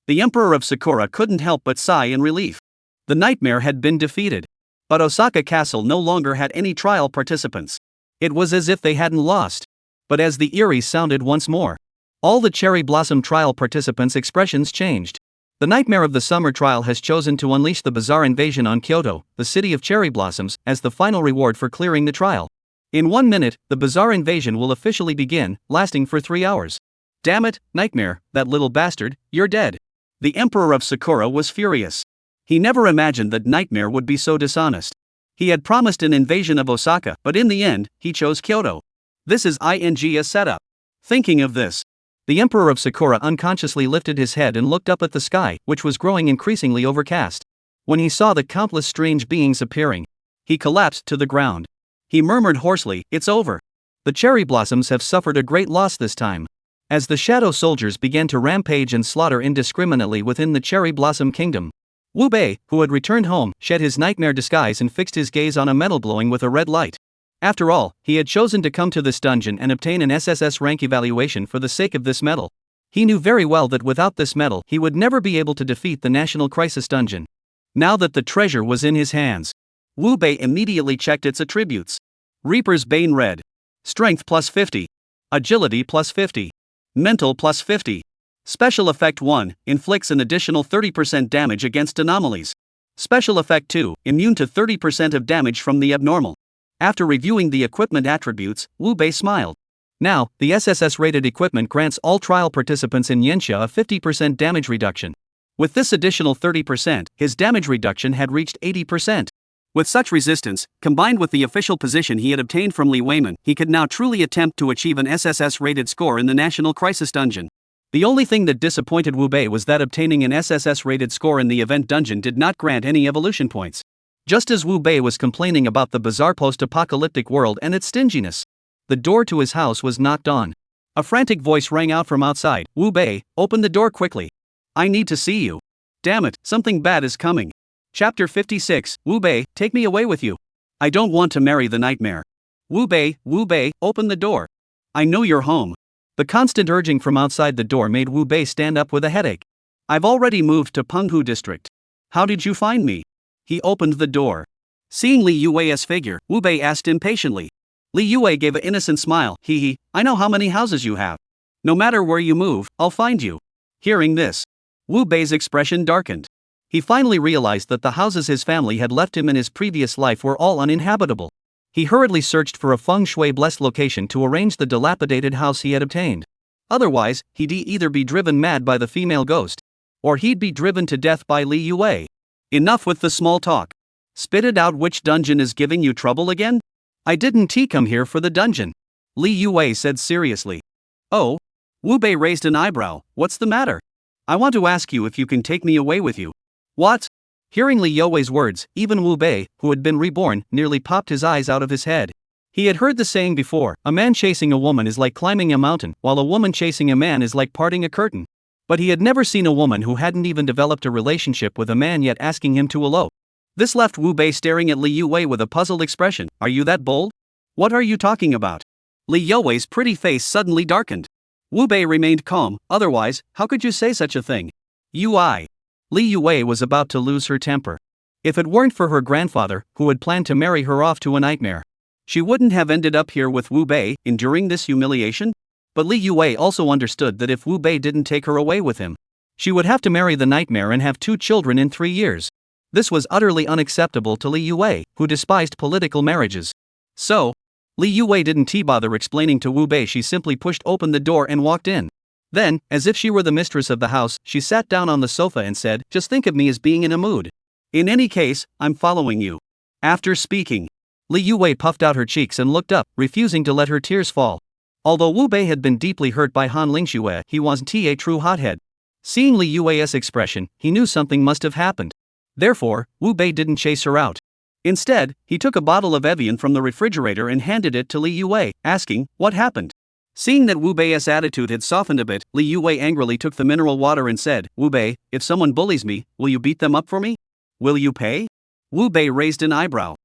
The emperor of Sakura couldn't help but sigh in relief. The nightmare had been defeated. But Osaka Castle no longer had any trial participants. It was as if they hadn't lost. But as the eerie sounded once more, all the Cherry Blossom trial participants' expressions changed. The nightmare of the summer trial has chosen to unleash the bizarre invasion on Kyoto, the city of cherry blossoms, as the final reward for clearing the trial. In 1 minute, the bizarre invasion will officially begin, lasting for 3 hours. Damn it, Nightmare, that little bastard, you're dead. The emperor of Sakura was furious. He never imagined that Nightmare would be so dishonest. He had promised an invasion of Osaka, but in the end, he chose Kyoto. This is a setup. Thinking of this, the emperor of Sakura unconsciously lifted his head and looked up at the sky, which was growing increasingly overcast. When he saw the countless strange beings appearing, he collapsed to the ground. He murmured hoarsely, "It's over. The cherry blossoms have suffered a great loss this time." As the shadow soldiers began to rampage and slaughter indiscriminately within the cherry blossom kingdom, Wu Bei, who had returned home, shed his nightmare disguise and fixed his gaze on a metal glowing with a red light. After all, he had chosen to come to this dungeon and obtain an SSS rank evaluation for the sake of this medal. He knew very well that without this medal he would never be able to defeat the National Crisis Dungeon. Now that the treasure was in his hands, Wu Bei immediately checked its attributes. Reaper's Bane Red. Strength plus 50. Agility plus 50. Mental plus 50. Special Effect 1, inflicts an additional 30% damage against anomalies. Special Effect 2, immune to 30% of damage from the abnormal. After reviewing the equipment attributes, Wu Bei smiled. Now, the SSS-rated equipment grants all trial participants in Yenxia a 50% damage reduction. With this additional 30%, his damage reduction had reached 80%. With such resistance, combined with the official position he had obtained from Li Weiman, he could now truly attempt to achieve an SSS-rated score in the National Crisis Dungeon. The only thing that disappointed Wu Bei was that obtaining an SSS-rated score in the event dungeon did not grant any evolution points. Just as Wu Bei was complaining about the bizarre post-apocalyptic world and its stinginess, the door to his house was knocked on. A frantic voice rang out from outside. Wu Bei, open the door quickly. I need to see you. Damn it, something bad is coming. Chapter 56, Wu Bei, take me away with you. I don't want to marry the nightmare. Wu Bei, open the door. I know you're home. The constant urging from outside the door made Wu Bei stand up with a headache. I've already moved to Penghu district. How did you find me? He opened the door. Seeing Li Yue's figure, Wu Bei asked impatiently. Li Yue gave an innocent smile. Hee, I know how many houses you have. No matter where you move, I'll find you. Hearing this, Wu Bei's expression darkened. He finally realized that the houses his family had left him in his previous life were all uninhabitable. He hurriedly searched for a feng shui-blessed location to arrange the dilapidated house he had obtained. Otherwise, he'd either be driven mad by the female ghost, or he'd be driven to death by Li Yue. Enough with the small talk. Spit it out, which dungeon is giving you trouble again? I didn't come here for the dungeon. Li Yue said seriously. Oh? Wu Bei raised an eyebrow. What's the matter? I want to ask you if you can take me away with you. What? Hearing Li Yue's words, even Wu Bei, who had been reborn, nearly popped his eyes out of his head. He had heard the saying before, a man chasing a woman is like climbing a mountain, while a woman chasing a man is like parting a curtain. But he had never seen a woman who hadn't even developed a relationship with a man yet asking him to elope. This left Wu Bei staring at Li Yue with a puzzled expression. Are you that bold? What are you talking about? Li Yue's pretty face suddenly darkened. Wu Bei remained calm. Otherwise, how could you say such a thing? Li Yue was about to lose her temper. If it weren't for her grandfather, who had planned to marry her off to a nightmare, she wouldn't have ended up here with Wu Bei, enduring this humiliation. But Li Yue also understood that if Wu Bei didn't take her away with him, she would have to marry the nightmare and have 2 children in 3 years. This was utterly unacceptable to Li Yue, who despised political marriages. So, Li Yue didn't bother explaining to Wu Bei. She simply pushed open the door and walked in. Then, as if she were the mistress of the house, she sat down on the sofa and said, just think of me as being in a mood. In any case, I'm following you. After speaking, Li Yue puffed out her cheeks and looked up, refusing to let her tears fall. Although Wu Bei had been deeply hurt by Han Lingxue, he wasn't a true hothead. Seeing Li Yue's expression, he knew something must have happened. Therefore, Wu Bei didn't chase her out. Instead, he took a bottle of Evian from the refrigerator and handed it to Li Yue, asking, what happened? Seeing that Wu Bei's attitude had softened a bit, Li Yue angrily took the mineral water and said, Wu Bei, if someone bullies me, will you beat them up for me? Will you pay? Wu Bei raised an eyebrow.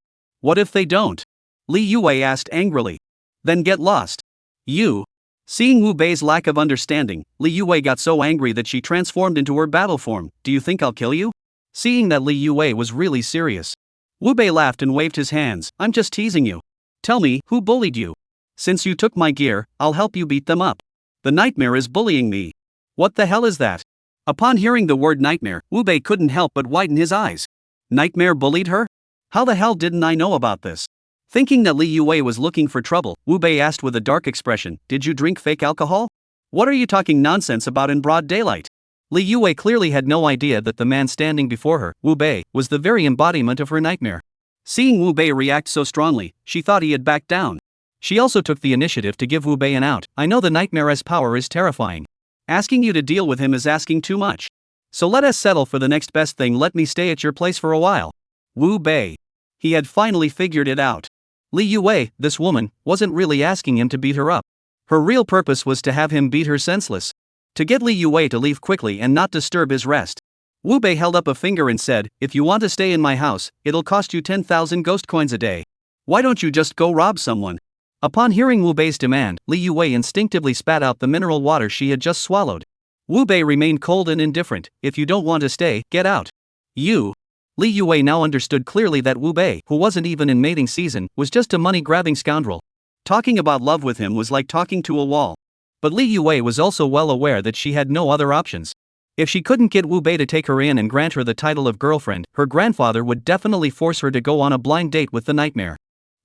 What if they don't? Li Yue asked angrily. Then get lost. You. Seeing Wu Bei's lack of understanding, Li Yue got so angry that she transformed into her battle form. Do you think I'll kill you? Seeing that Li Yue was really serious, Wu Bei laughed and waved his hands. I'm just teasing you. Tell me, who bullied you? Since you took my gear, I'll help you beat them up. The nightmare is bullying me. What the hell is that? Upon hearing the word nightmare, Wu Bei couldn't help but widen his eyes. Nightmare bullied her? How the hell didn't I know about this? Thinking that Li Yue was looking for trouble, Wu Bei asked with a dark expression, did you drink fake alcohol? What are you talking nonsense about in broad daylight? Li Yue clearly had no idea that the man standing before her, Wu Bei, was the very embodiment of her nightmare. Seeing Wu Bei react so strongly, she thought he had backed down. She also took the initiative to give Wu Bei an out. I know the nightmare's power is terrifying. Asking you to deal with him is asking too much. So let us settle for the next best thing. Let me stay at your place for a while. Wu Bei. He had finally figured it out. Li Yue, this woman, wasn't really asking him to beat her up. Her real purpose was to have him beat her senseless. To get Li Yue to leave quickly and not disturb his rest. Wu Bei held up a finger and said, "If you want to stay in my house, it'll cost you 10,000 ghost coins a day. Why don't you just go rob someone?" Upon hearing Wu Bei's demand, Li Yuwei instinctively spat out the mineral water she had just swallowed. Wu Bei remained cold and indifferent. "If you don't want to stay, get out." "You." Li Yuwei now understood clearly that Wu Bei, who wasn't even in mating season, was just a money-grabbing scoundrel. Talking about love with him was like talking to a wall. But Li Yuwei was also well aware that she had no other options. If she couldn't get Wu Bei to take her in and grant her the title of girlfriend, her grandfather would definitely force her to go on a blind date with the nightmare.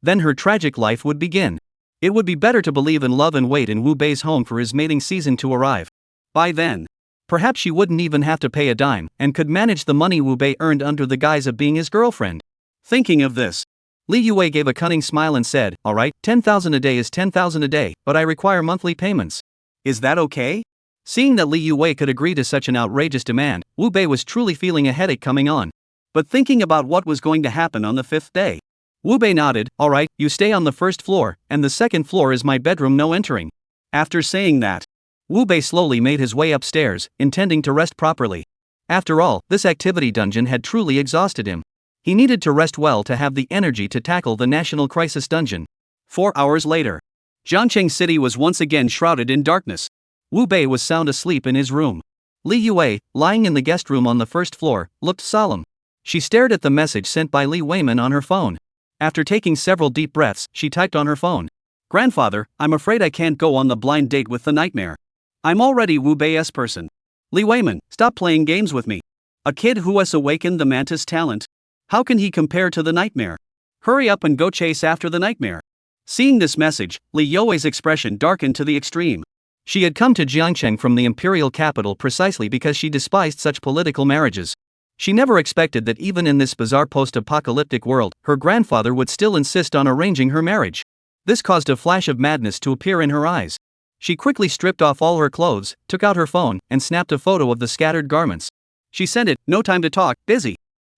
Then her tragic life would begin. It would be better to believe in love and wait in Wu Bei's home for his mating season to arrive. By then, perhaps she wouldn't even have to pay a dime, and could manage the money Wu Bei earned under the guise of being his girlfriend. Thinking of this, Li Yuwei gave a cunning smile and said, "Alright, 10,000 a day is 10,000 a day, but I require monthly payments. Is that okay?" Seeing that Li Yuwei could agree to such an outrageous demand, Wu Bei was truly feeling a headache coming on. But thinking about what was going to happen on the 5th day, Wu Bei nodded. "Alright, you stay on the 1st floor, and the 2nd floor is my bedroom, no entering." After saying that, Wu Bei slowly made his way upstairs, intending to rest properly. After all, this activity dungeon had truly exhausted him. He needed to rest well to have the energy to tackle the National Crisis Dungeon. 4 hours later, Jiangcheng City was once again shrouded in darkness. Wu Bei was sound asleep in his room. Li Yuwei, lying in the guest room on the 1st floor, looked solemn. She stared at the message sent by Li Weiman on her phone. After taking several deep breaths, she typed on her phone, "Grandfather, I'm afraid I can't go on the blind date with the nightmare. I'm already Wu Bei's person. Li Weiman, stop playing games with me. A kid who has awakened the mantis talent. How can he compare to the nightmare? Hurry up and go chase after the nightmare." Seeing this message, Li Yuwei's expression darkened to the extreme. She had come to Jiangcheng from the imperial capital precisely because she despised such political marriages. She never expected that even in this bizarre post-apocalyptic world, her grandfather would still insist on arranging her marriage. This caused a flash of madness to appear in her eyes. She quickly stripped off all her clothes, took out her phone, and snapped a photo of the scattered garments. She sent it. "No time to talk, busy."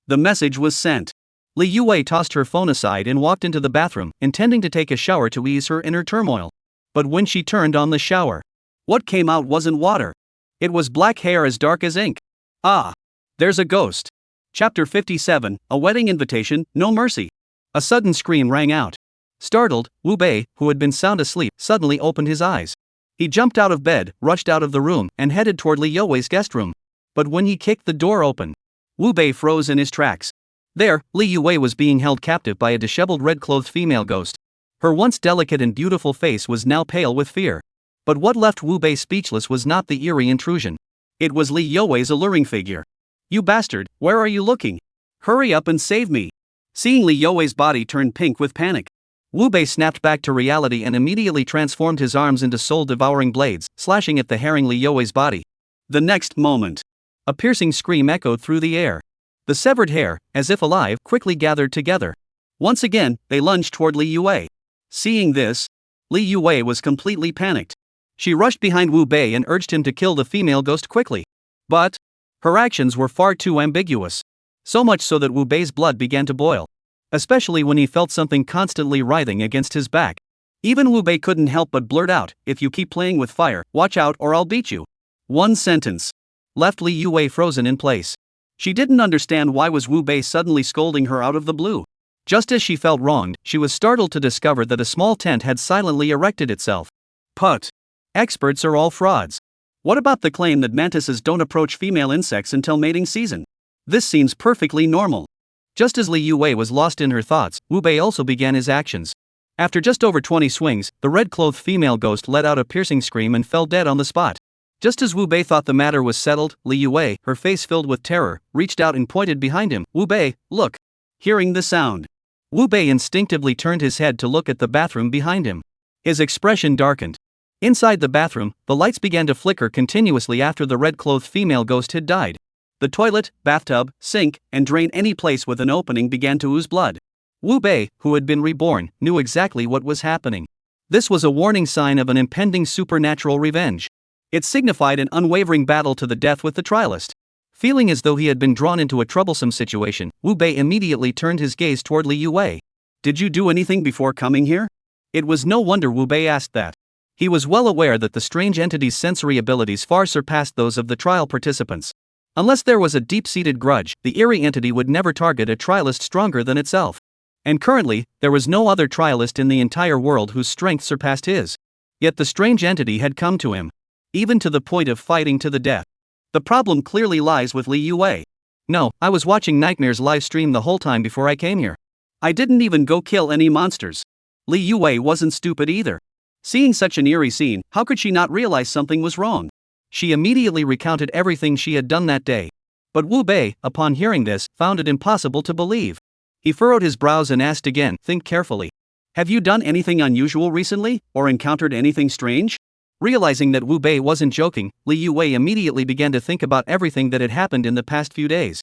The message was sent. Li Yuwei tossed her phone aside and walked into the bathroom, intending to take a shower to ease her inner turmoil. But when she turned on the shower, what came out wasn't water. It was black hair as dark as ink. Ah! There's a ghost. Chapter 57, A Wedding Invitation, No Mercy. A sudden scream rang out. Startled, Wu Bei, who had been sound asleep, suddenly opened his eyes. He jumped out of bed, rushed out of the room, and headed toward Li Yuwei's guest room. But when he kicked the door open, Wu Bei froze in his tracks. There, Li Yuwei was being held captive by a disheveled red-clothed female ghost. Her once delicate and beautiful face was now pale with fear. But what left Wu Bei speechless was not the eerie intrusion. It was Li Yuwei's alluring figure. "You bastard, where are you looking? Hurry up and save me." Seeing Li Yuwei's body turn pink with panic, Wu Bei snapped back to reality and immediately transformed his arms into soul-devouring blades, slashing at the harrowing Li Yuwei's body. The next moment, a piercing scream echoed through the air. The severed hair, as if alive, quickly gathered together. Once again, they lunged toward Li Yuwei. Seeing this, Li Yuwei was completely panicked. She rushed behind Wu Bei and urged him to kill the female ghost quickly. But her actions were far too ambiguous. So much so that Wu Bei's blood began to boil. Especially when he felt something constantly writhing against his back. Even Wu Bei couldn't help but blurt out, "If you keep playing with fire, watch out or I'll beat you." One sentence left Li Yuwei frozen in place. She didn't understand why was Wu Bei suddenly scolding her out of the blue. Just as she felt wronged, she was startled to discover that a small tent had silently erected itself. Put. Experts are all frauds. What about the claim that mantises don't approach female insects until mating season? This seems perfectly normal. Just as Li Yuwei was lost in her thoughts, Wu Bei also began his actions. After just over 20 swings, the red-clothed female ghost let out a piercing scream and fell dead on the spot. Just as Wu Bei thought the matter was settled, Li Yuwei, her face filled with terror, reached out and pointed behind him. "Wu Bei, look!" Hearing the sound, Wu Bei instinctively turned his head to look at the bathroom behind him. His expression darkened. Inside the bathroom, the lights began to flicker continuously after the red-clothed female ghost had died. The toilet, bathtub, sink, and drain, any place with an opening, began to ooze blood. Wu Bei, who had been reborn, knew exactly what was happening. This was a warning sign of an impending supernatural revenge. It signified an unwavering battle to the death with the trialist. Feeling as though he had been drawn into a troublesome situation, Wu Bei immediately turned his gaze toward Li Yuwei. "Did you do anything before coming here?" It was no wonder Wu Bei asked that. He was well aware that the strange entity's sensory abilities far surpassed those of the trial participants. Unless there was a deep-seated grudge, the eerie entity would never target a trialist stronger than itself. And currently, there was no other trialist in the entire world whose strength surpassed his. Yet the strange entity had come to him. Even to the point of fighting to the death. The problem clearly lies with Li Yue. No, I was watching Nightmare's live stream the whole time before I came here. I didn't even go kill any monsters. Li Yue wasn't stupid either. Seeing such an eerie scene, how could she not realize something was wrong? She immediately recounted everything she had done that day. But Wu Bei, upon hearing this, found it impossible to believe. He furrowed his brows and asked again, "Think carefully. Have you done anything unusual recently, or encountered anything strange?" Realizing that Wu Bei wasn't joking, Li Yue immediately began to think about everything that had happened in the past few days.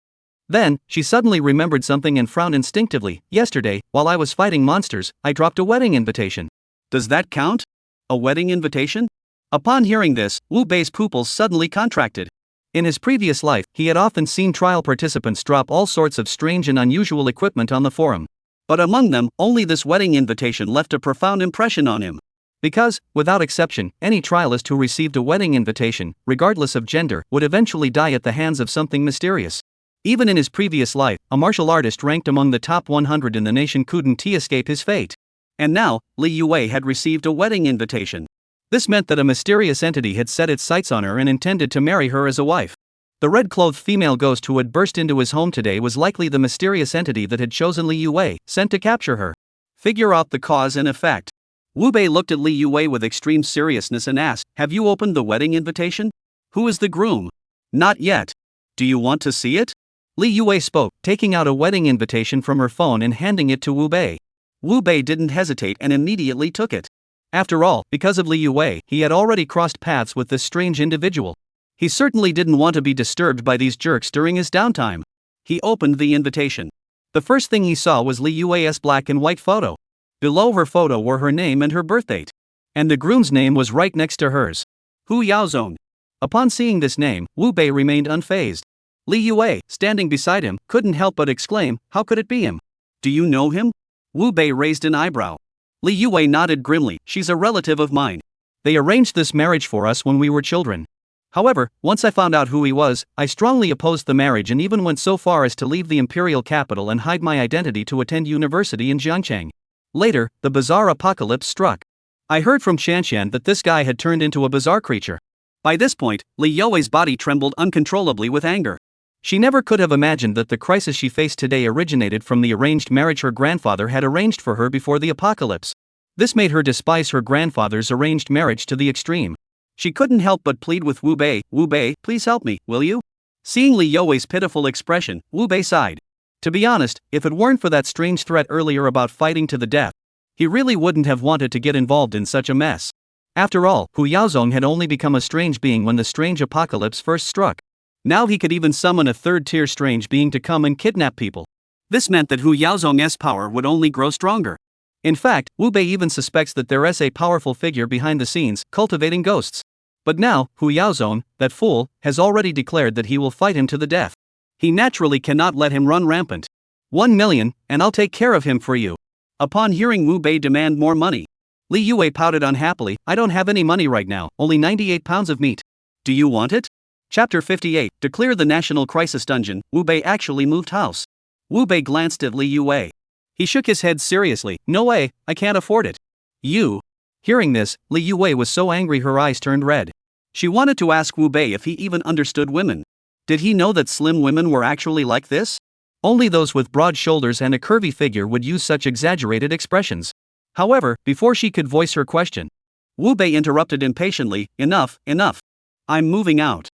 Then, she suddenly remembered something and frowned instinctively. "Yesterday, while I was fighting monsters, I dropped a wedding invitation." Does that count? A wedding invitation? Upon hearing this, Wu Bei's pupils suddenly contracted. In his previous life, he had often seen trial participants drop all sorts of strange and unusual equipment on the forum. But among them, only this wedding invitation left a profound impression on him. Because, without exception, any trialist who received a wedding invitation, regardless of gender, would eventually die at the hands of something mysterious. Even in his previous life, a martial artist ranked among the top 100 in the nation couldn't escape his fate. And now, Li Yue had received a wedding invitation. This meant that a mysterious entity had set its sights on her and intended to marry her as a wife. The red-clothed female ghost who had burst into his home today was likely the mysterious entity that had chosen Li Yue, sent to capture her. Figure out the cause and effect. Wu Bei looked at Li Yue with extreme seriousness and asked, "Have you opened the wedding invitation? Who is the groom?" "Not yet. Do you want to see it?" Li Yue spoke, taking out a wedding invitation from her phone and handing it to Wu Bei. Wu Bei didn't hesitate and immediately took it. After all, because of Li Yue, he had already crossed paths with this strange individual. He certainly didn't want to be disturbed by these jerks during his downtime. He opened the invitation. The first thing he saw was Li Yue's black and white photo. Below her photo were her name and her birthdate. And the groom's name was right next to hers. Hu Yaozong. Upon seeing this name, Wu Bei remained unfazed. Li Yue, standing beside him, couldn't help but exclaim, "How could it be him? Do you know him?" Wu Bei raised an eyebrow. Li Yue nodded grimly, "She's a relative of mine. They arranged this marriage for us when we were children. However, once I found out who he was, I strongly opposed the marriage and even went so far as to leave the imperial capital and hide my identity to attend university in Jiangcheng. Later, the bizarre apocalypse struck. I heard from Shanshan that this guy had turned into a bizarre creature." By this point, Li Yue's body trembled uncontrollably with anger. She never could have imagined that the crisis she faced today originated from the arranged marriage her grandfather had arranged for her before the apocalypse. This made her despise her grandfather's arranged marriage to the extreme. She couldn't help but plead with Wu Bei, "Wu Bei, please help me, will you?" Seeing Li Yue's pitiful expression, Wu Bei sighed. To be honest, if it weren't for that strange threat earlier about fighting to the death, he really wouldn't have wanted to get involved in such a mess. After all, Hu Yaozong had only become a strange being when the strange apocalypse first struck. Now he could even summon a third-tier strange being to come and kidnap people. This meant that Hu Yaozong's power would only grow stronger. In fact, Wu Bei even suspects that there is a powerful figure behind the scenes, cultivating ghosts. But now, Hu Yaozong, that fool, has already declared that he will fight him to the death. He naturally cannot let him run rampant. 1 million, and I'll take care of him for you. Upon hearing Wu Bei demand more money, Li Yue pouted unhappily, "I don't have any money right now, only 98 pounds of meat. Do you want it?" Chapter 58, to clear the National Crisis Dungeon, Wu Bei actually moved house. Wu Bei glanced at Li Yue. He shook his head seriously, "No way, I can't afford it." "You?" Hearing this, Li Yue was so angry her eyes turned red. She wanted to ask Wu Bei if he even understood women. Did he know that slim women were actually like this? Only those with broad shoulders and a curvy figure would use such exaggerated expressions. However, before she could voice her question, Wu Bei interrupted impatiently, "Enough, enough. I'm moving out.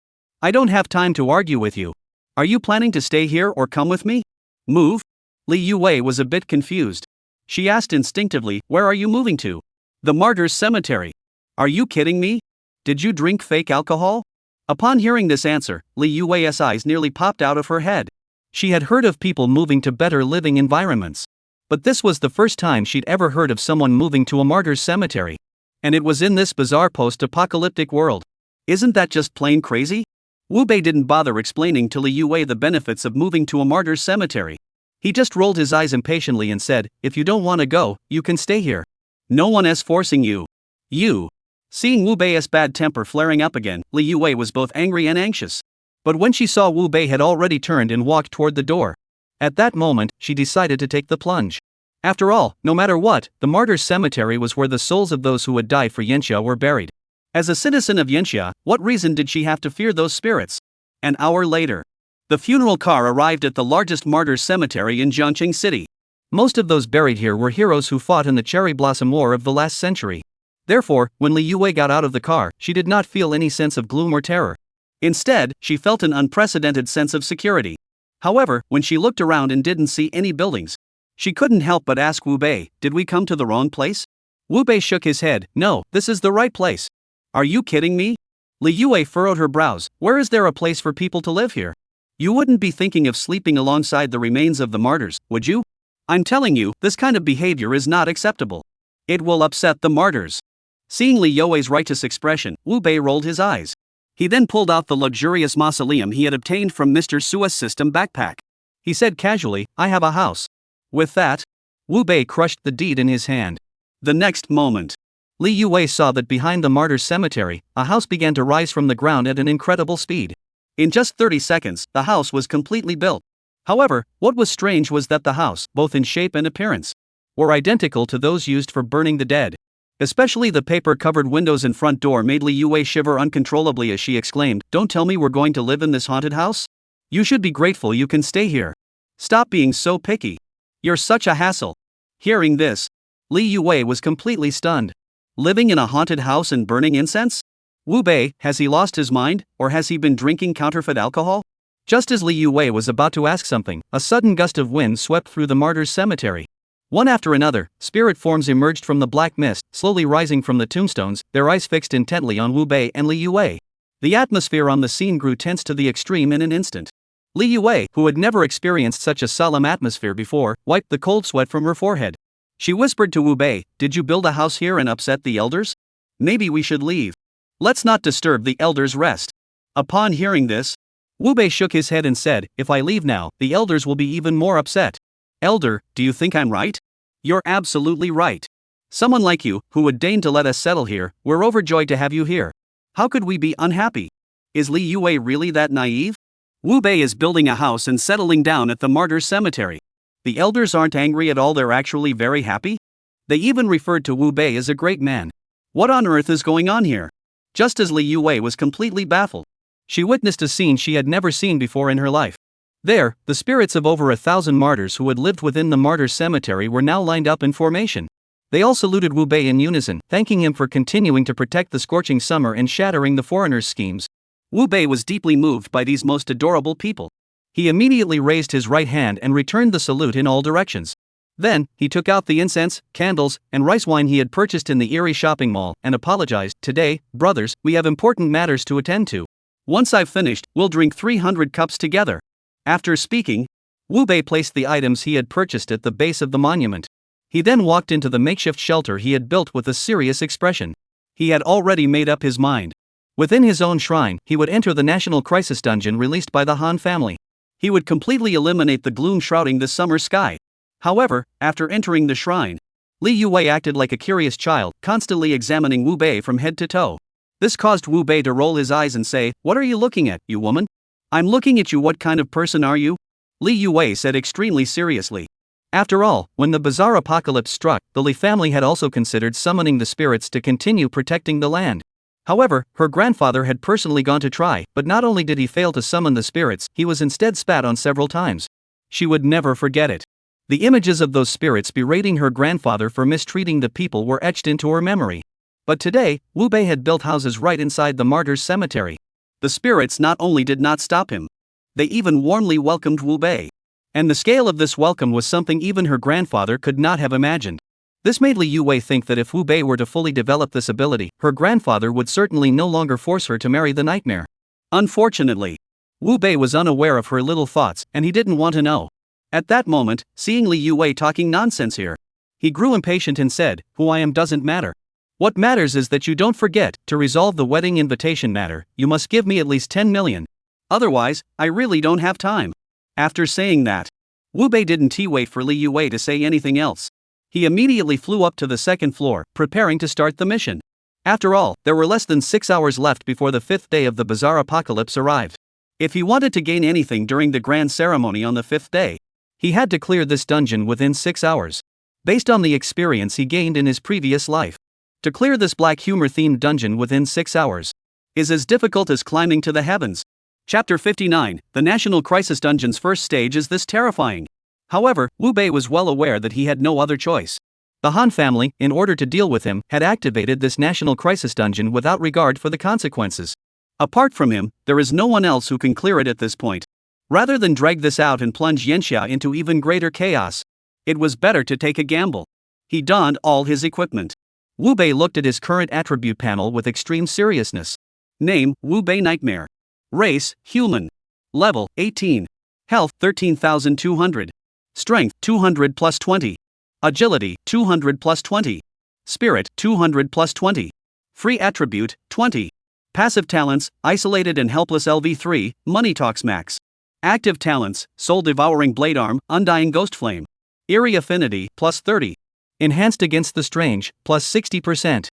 I don't have time to argue with you. Are you planning to stay here or come with me?" "Move?" Li Yue was a bit confused. She asked instinctively, "Where are you moving to?" "The Martyrs' Cemetery." "Are you kidding me? Did you drink fake alcohol?" Upon hearing this answer, Li Yue's eyes nearly popped out of her head. She had heard of people moving to better living environments. But this was the first time she'd ever heard of someone moving to a martyr's cemetery. And it was in this bizarre post-apocalyptic world. Isn't that just plain crazy? Wu Bei didn't bother explaining to Li Yue the benefits of moving to a martyr's cemetery. He just rolled his eyes impatiently and said, "If you don't want to go, you can stay here. No one is forcing you." "You." Seeing Wu Bei's bad temper flaring up again, Li Yue was both angry and anxious. But when she saw Wu Bei had already turned and walked toward the door, at that moment, she decided to take the plunge. After all, no matter what, the martyrs' cemetery was where the souls of those who had died for Yanxia were buried. As a citizen of Yanxia, what reason did she have to fear those spirits? An hour later, the funeral car arrived at the largest martyrs' cemetery in Jiangqing City. Most of those buried here were heroes who fought in the Cherry Blossom War of the last century. Therefore, when Li Yue got out of the car, she did not feel any sense of gloom or terror. Instead, she felt an unprecedented sense of security. However, when she looked around and didn't see any buildings, she couldn't help but ask Wu Bei, "Did we come to the wrong place?" Wu Bei shook his head. "No, this is the right place." "Are you kidding me?" Li Yue furrowed her brows. "Where is there a place for people to live here? You wouldn't be thinking of sleeping alongside the remains of the martyrs, would you? I'm telling you, this kind of behavior is not acceptable. It will upset the martyrs." Seeing Li Yue's righteous expression, Wu Bei rolled his eyes. He then pulled out the luxurious mausoleum he had obtained from Mr. Sua's system backpack. He said casually, "I have a house." With that, Wu Bei crushed the deed in his hand. The next moment, Li Yue saw that behind the martyrs' cemetery, a house began to rise from the ground at an incredible speed. In just 30 seconds, the house was completely built. However, what was strange was that the house, both in shape and appearance, were identical to those used for burning the dead. Especially the paper-covered windows and front door made Li Yue shiver uncontrollably as she exclaimed, "Don't tell me we're going to live in this haunted house? You should be grateful you can stay here. Stop being so picky. You're such a hassle." Hearing this, Li Yue was completely stunned. Living in a haunted house and burning incense? Wu Bei, has he lost his mind, or has he been drinking counterfeit alcohol? Just as Li Yue was about to ask something, a sudden gust of wind swept through the martyrs' cemetery. One after another, spirit forms emerged from the black mist, slowly rising from the tombstones, their eyes fixed intently on Wu Bei and Li Yue. The atmosphere on the scene grew tense to the extreme in an instant. Li Yue, who had never experienced such a solemn atmosphere before, wiped the cold sweat from her forehead. She whispered to Wu Bei, "Did you build a house here and upset the elders? Maybe we should leave. Let's not disturb the elders' rest." Upon hearing this, Wu Bei shook his head and said, "If I leave now, the elders will be even more upset." "Elder, do you think I'm right?" "You're absolutely right. Someone like you, who would deign to let us settle here, we're overjoyed to have you here. How could we be unhappy? Is Li Yue really that naive? Wu Bei is building a house and settling down at the martyrs' cemetery. The elders aren't angry at all, they're actually very happy? They even referred to Wu Bei as a great man. What on earth is going on here?" Just as Li Yue was completely baffled, she witnessed a scene she had never seen before in her life. There, the spirits of over 1,000 martyrs who had lived within the martyrs' cemetery were now lined up in formation. They all saluted Wu Bei in unison, thanking him for continuing to protect the scorching summer and shattering the foreigners' schemes. Wu Bei was deeply moved by these most adorable people. He immediately raised his right hand and returned the salute in all directions. Then, he took out the incense, candles, and rice wine he had purchased in the Erie shopping mall and apologized. "Today, brothers, we have important matters to attend to. Once I've finished, we'll drink 300 cups together." After speaking, Wu Bei placed the items he had purchased at the base of the monument. He then walked into the makeshift shelter he had built with a serious expression. He had already made up his mind. Within his own shrine, he would enter the National Crisis Dungeon released by the Han family. He would completely eliminate the gloom shrouding the summer sky. However, after entering the shrine, Li Yue acted like a curious child, constantly examining Wu Bei from head to toe. This caused Wu Bei to roll his eyes and say, "What are you looking at, you woman?" "I'm looking at you. What kind of person are you?" Li Yue said extremely seriously. After all, when the bizarre apocalypse struck, the Li family had also considered summoning the spirits to continue protecting the land. However, her grandfather had personally gone to try, but not only did he fail to summon the spirits, he was instead spat on several times. She would never forget it. The images of those spirits berating her grandfather for mistreating the people were etched into her memory. But today, Wu Bei had built houses right inside the martyrs' cemetery. The spirits not only did not stop him, they even warmly welcomed Wu Bei. And the scale of this welcome was something even her grandfather could not have imagined. This made Li Yue think that if Wu Bei were to fully develop this ability, her grandfather would certainly no longer force her to marry the nightmare. Unfortunately, Wu Bei was unaware of her little thoughts, and he didn't want to know. At that moment, seeing Li Yue talking nonsense here, he grew impatient and said, "Who I am doesn't matter. What matters is that you don't forget, to resolve the wedding invitation matter, you must give me at least 10 million. Otherwise, I really don't have time." After saying that, Wu Bei didn't wait for Li Yue to say anything else. He immediately flew up to the second floor, preparing to start the mission. After all, there were less than 6 hours left before the 5th day of the bizarre apocalypse arrived. If he wanted to gain anything during the grand ceremony on the 5th day, he had to clear this dungeon within 6 hours. Based on the experience he gained in his previous life, to clear this black humor-themed dungeon within 6 hours is as difficult as climbing to the heavens. Chapter 59, the National Crisis Dungeon's first stage is this terrifying. However, Wu Bei was well aware that he had no other choice. The Han family, in order to deal with him, had activated this National Crisis Dungeon without regard for the consequences. Apart from him, there is no one else who can clear it at this point. Rather than drag this out and plunge Yanxia into even greater chaos, it was better to take a gamble. He donned all his equipment. Wu Bei looked at his current attribute panel with extreme seriousness. Name, Wu Bei Nightmare. Race, human. Level, 18. Health, 13,200. Strength, 200 plus 20. Agility, 200 plus 20. Spirit, 200 plus 20. Free attribute, 20. Passive talents, isolated and helpless LV3, money talks max. Active talents, soul devouring blade arm, undying ghost flame. Eerie affinity, plus 30. Enhanced against the strange, plus 60%.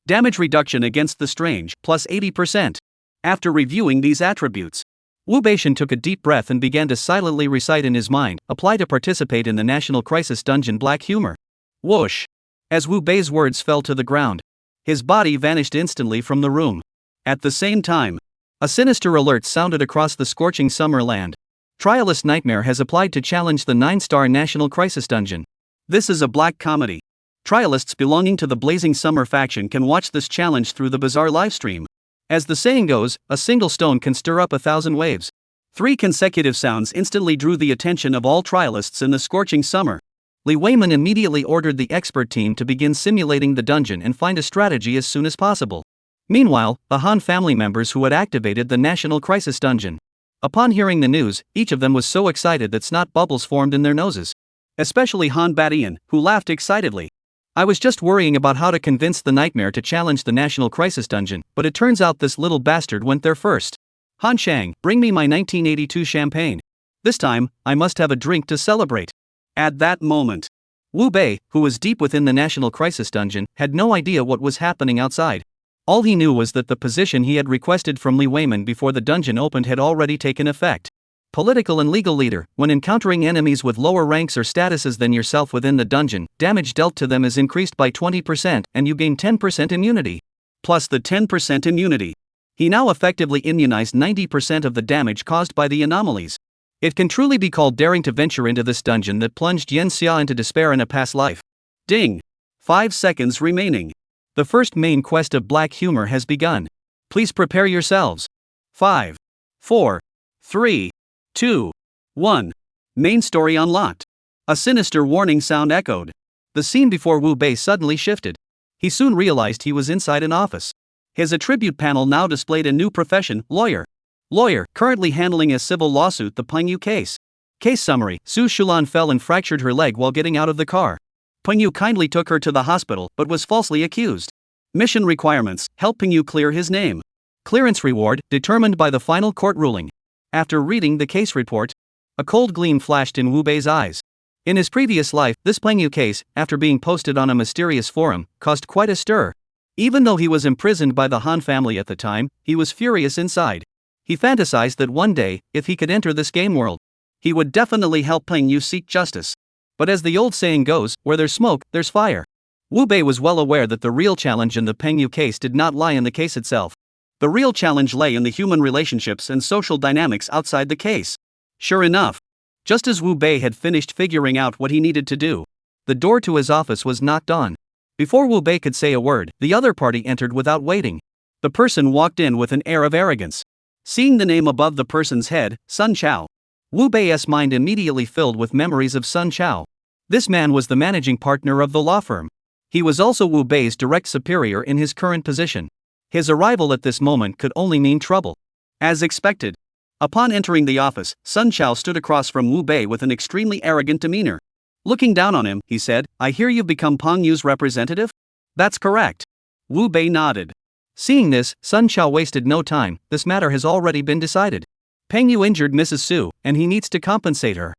Damage reduction against the strange, plus 80%. After reviewing these attributes, Wu Beishan took a deep breath and began to silently recite in his mind, apply to participate in the National Crisis Dungeon Black Humor. Whoosh! As Wu Bei's words fell to the ground, his body vanished instantly from the room. At the same time, a sinister alert sounded across the scorching summer land. Trialist Nightmare has applied to challenge the 9-star National Crisis Dungeon. This is a black comedy. Trialists belonging to the Blazing Summer faction can watch this challenge through the bizarre livestream. As the saying goes, a single stone can stir up 1,000 waves. 3 consecutive sounds instantly drew the attention of all trialists in the scorching summer. Li Weiman immediately ordered the expert team to begin simulating the dungeon and find a strategy as soon as possible. Meanwhile, the Han family members who had activated the National Crisis Dungeon. Upon hearing the news, each of them was so excited that snot bubbles formed in their noses. Especially Han Badian, who laughed excitedly. I was just worrying about how to convince the Nightmare to challenge the National Crisis Dungeon, but it turns out this little bastard went there first. Han Shang, bring me my 1982 champagne. This time, I must have a drink to celebrate. At that moment, Wu Bei, who was deep within the National Crisis Dungeon, had no idea what was happening outside. All he knew was that the position he had requested from Li Weiman before the dungeon opened had already taken effect. Political and legal leader, when encountering enemies with lower ranks or statuses than yourself within the dungeon, damage dealt to them is increased by 20% and you gain 10% immunity. Plus the 10% immunity. He now effectively immunized 90% of the damage caused by the anomalies. It can truly be called daring to venture into this dungeon that plunged Yan Xia into despair in a past life. Ding! 5 seconds remaining. The first main quest of Black Humor has begun. Please prepare yourselves. 5, 4, 3, 2, 1. Main story unlocked. A sinister warning sound echoed. The scene before Wu Bei suddenly shifted. He soon realized he was inside an office. His attribute panel now displayed a new profession, lawyer. Lawyer, currently handling a civil lawsuit, the Pengyu case. Case summary: Su Shulan fell and fractured her leg while getting out of the car. Pengyu kindly took her to the hospital but was falsely accused. Mission requirements: help Pengyu clear his name. Clearance reward, determined by the final court ruling. After reading the case report, a cold gleam flashed in Wu Bei's eyes. In his previous life, this Pengyu case, after being posted on a mysterious forum, caused quite a stir. Even though he was imprisoned by the Han family at the time, he was furious inside. He fantasized that one day, if he could enter this game world, he would definitely help Pengyu seek justice. But as the old saying goes, where there's smoke, there's fire. Wu Bei was well aware that the real challenge in the Pengyu case did not lie in the case itself. The real challenge lay in the human relationships and social dynamics outside the case. Sure enough, just as Wu Bei had finished figuring out what he needed to do, the door to his office was knocked on. Before Wu Bei could say a word, the other party entered without waiting. The person walked in with an air of arrogance. Seeing the name above the person's head, Sun Chao, Wu Bei's mind immediately filled with memories of Sun Chao. This man was the managing partner of the law firm. He was also Wu Bei's direct superior in his current position. His arrival at this moment could only mean trouble. As expected, upon entering the office, Sun Chao stood across from Wu Bei with an extremely arrogant demeanor. Looking down on him, he said, "I hear you've become Pengyu's representative?" "That's correct." Wu Bei nodded. Seeing this, Sun Chao wasted no time. This matter has already been decided. Pengyu injured Mrs. Su, and he needs to compensate her.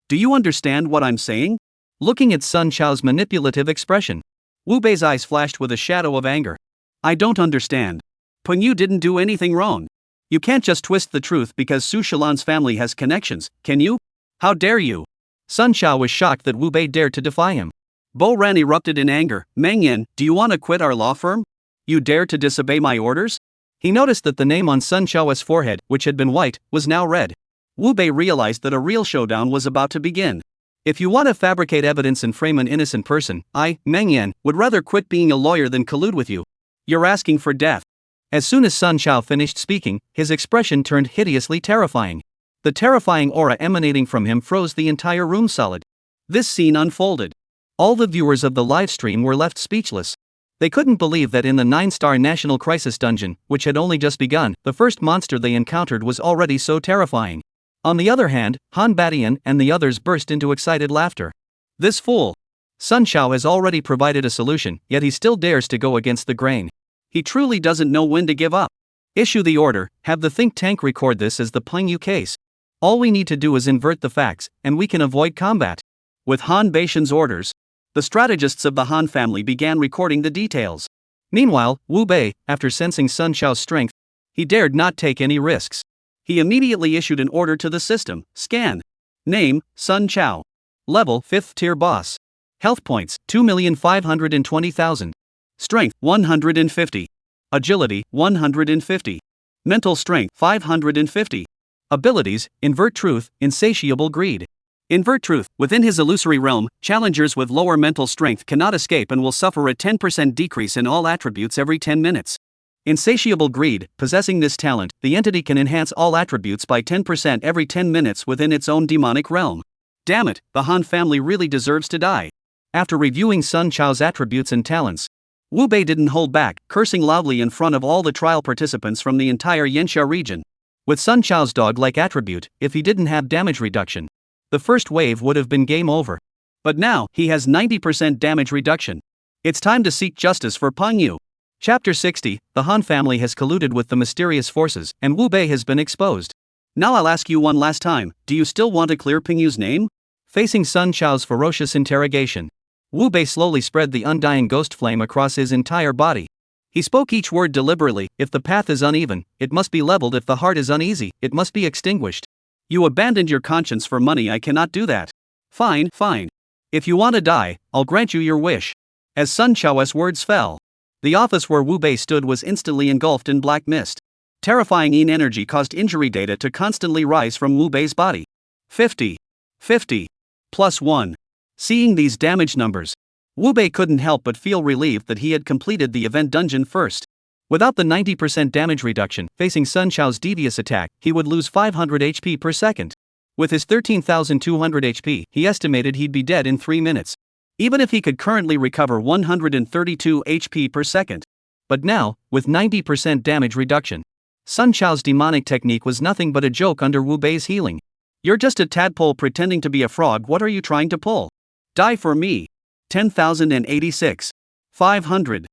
Do you understand what I'm saying? Looking at Sun Chao's manipulative expression, Wu Bei's eyes flashed with a shadow of anger. I don't understand. Pengyu didn't do anything wrong. You can't just twist the truth because Su Shilan's family has connections, can you? How dare you? Sun Xiao was shocked that Wu Bei dared to defy him. Bo Ran erupted in anger. Meng Yin, do you want to quit our law firm? You dare to disobey my orders? He noticed that the name on Sun Xiao's forehead, which had been white, was now red. Wu Bei realized that a real showdown was about to begin. If you want to fabricate evidence and frame an innocent person, I, Meng Yan, would rather quit being a lawyer than collude with you. You're asking for death. As soon as Sun Xiao finished speaking, his expression turned hideously terrifying. The terrifying aura emanating from him froze the entire room solid. This scene unfolded. All the viewers of the live stream were left speechless. They couldn't believe that in the 9-star National Crisis Dungeon, which had only just begun, the first monster they encountered was already so terrifying. On the other hand, Han Batian and the others burst into excited laughter. This fool! Sun Xiao has already provided a solution, yet he still dares to go against the grain. He truly doesn't know when to give up. Issue the order, have the think tank record this as the Pengyu case. All we need to do is invert the facts, and we can avoid combat. With Han Batian's orders, the strategists of the Han family began recording the details. Meanwhile, Wu Bei, after sensing Sun Xiao's strength, he dared not take any risks. He immediately issued an order to the system. Scan. Name, Sun Xiao. Level, 5th tier boss. Health points, 2,520,000. Strength, 150. Agility, 150. Mental strength, 550. Abilities, invert truth, insatiable greed. Invert truth, within his illusory realm, challengers with lower mental strength cannot escape and will suffer a 10% decrease in all attributes every 10 minutes. Insatiable greed, possessing this talent, the entity can enhance all attributes by 10% every 10 minutes within its own demonic realm. Damn it, the Han family really deserves to die. After reviewing Sun Xiao's attributes and talents, Wu Bei didn't hold back, cursing loudly in front of all the trial participants from the entire Yanxia region. With Sun Xiao's dog-like attribute, if he didn't have damage reduction, the first wave would have been game over. But now, he has 90% damage reduction. It's time to seek justice for Pengyu. Chapter 60, the Han family has colluded with the mysterious forces, and Wu Bei has been exposed. Now I'll ask you one last time, do you still want to clear Pengyu's name? Facing Sun Xiao's ferocious interrogation, Wu Bei slowly spread the undying ghost flame across his entire body. He spoke each word deliberately. If the path is uneven, it must be leveled. If the heart is uneasy, it must be extinguished. You abandoned your conscience for money. I cannot do that. Fine. If you want to die, I'll grant you your wish. As Sun Xiao's words fell, the office where Wu Bei stood was instantly engulfed in black mist. Terrifying yin energy caused injury data to constantly rise from Wu Bei's body. 50. Plus 1. Seeing these damage numbers, Wu Bei couldn't help but feel relieved that he had completed the event dungeon first. Without the 90% damage reduction, facing Sun Xiao's devious attack, he would lose 500 HP per second. With his 13,200 HP, he estimated he'd be dead in 3 minutes. Even if he could currently recover 132 HP per second. But now, with 90% damage reduction, Sun Xiao's demonic technique was nothing but a joke under Wu Bei's healing. You're just a tadpole pretending to be a frog. What are you trying to pull? Die for me. 10,086. 500.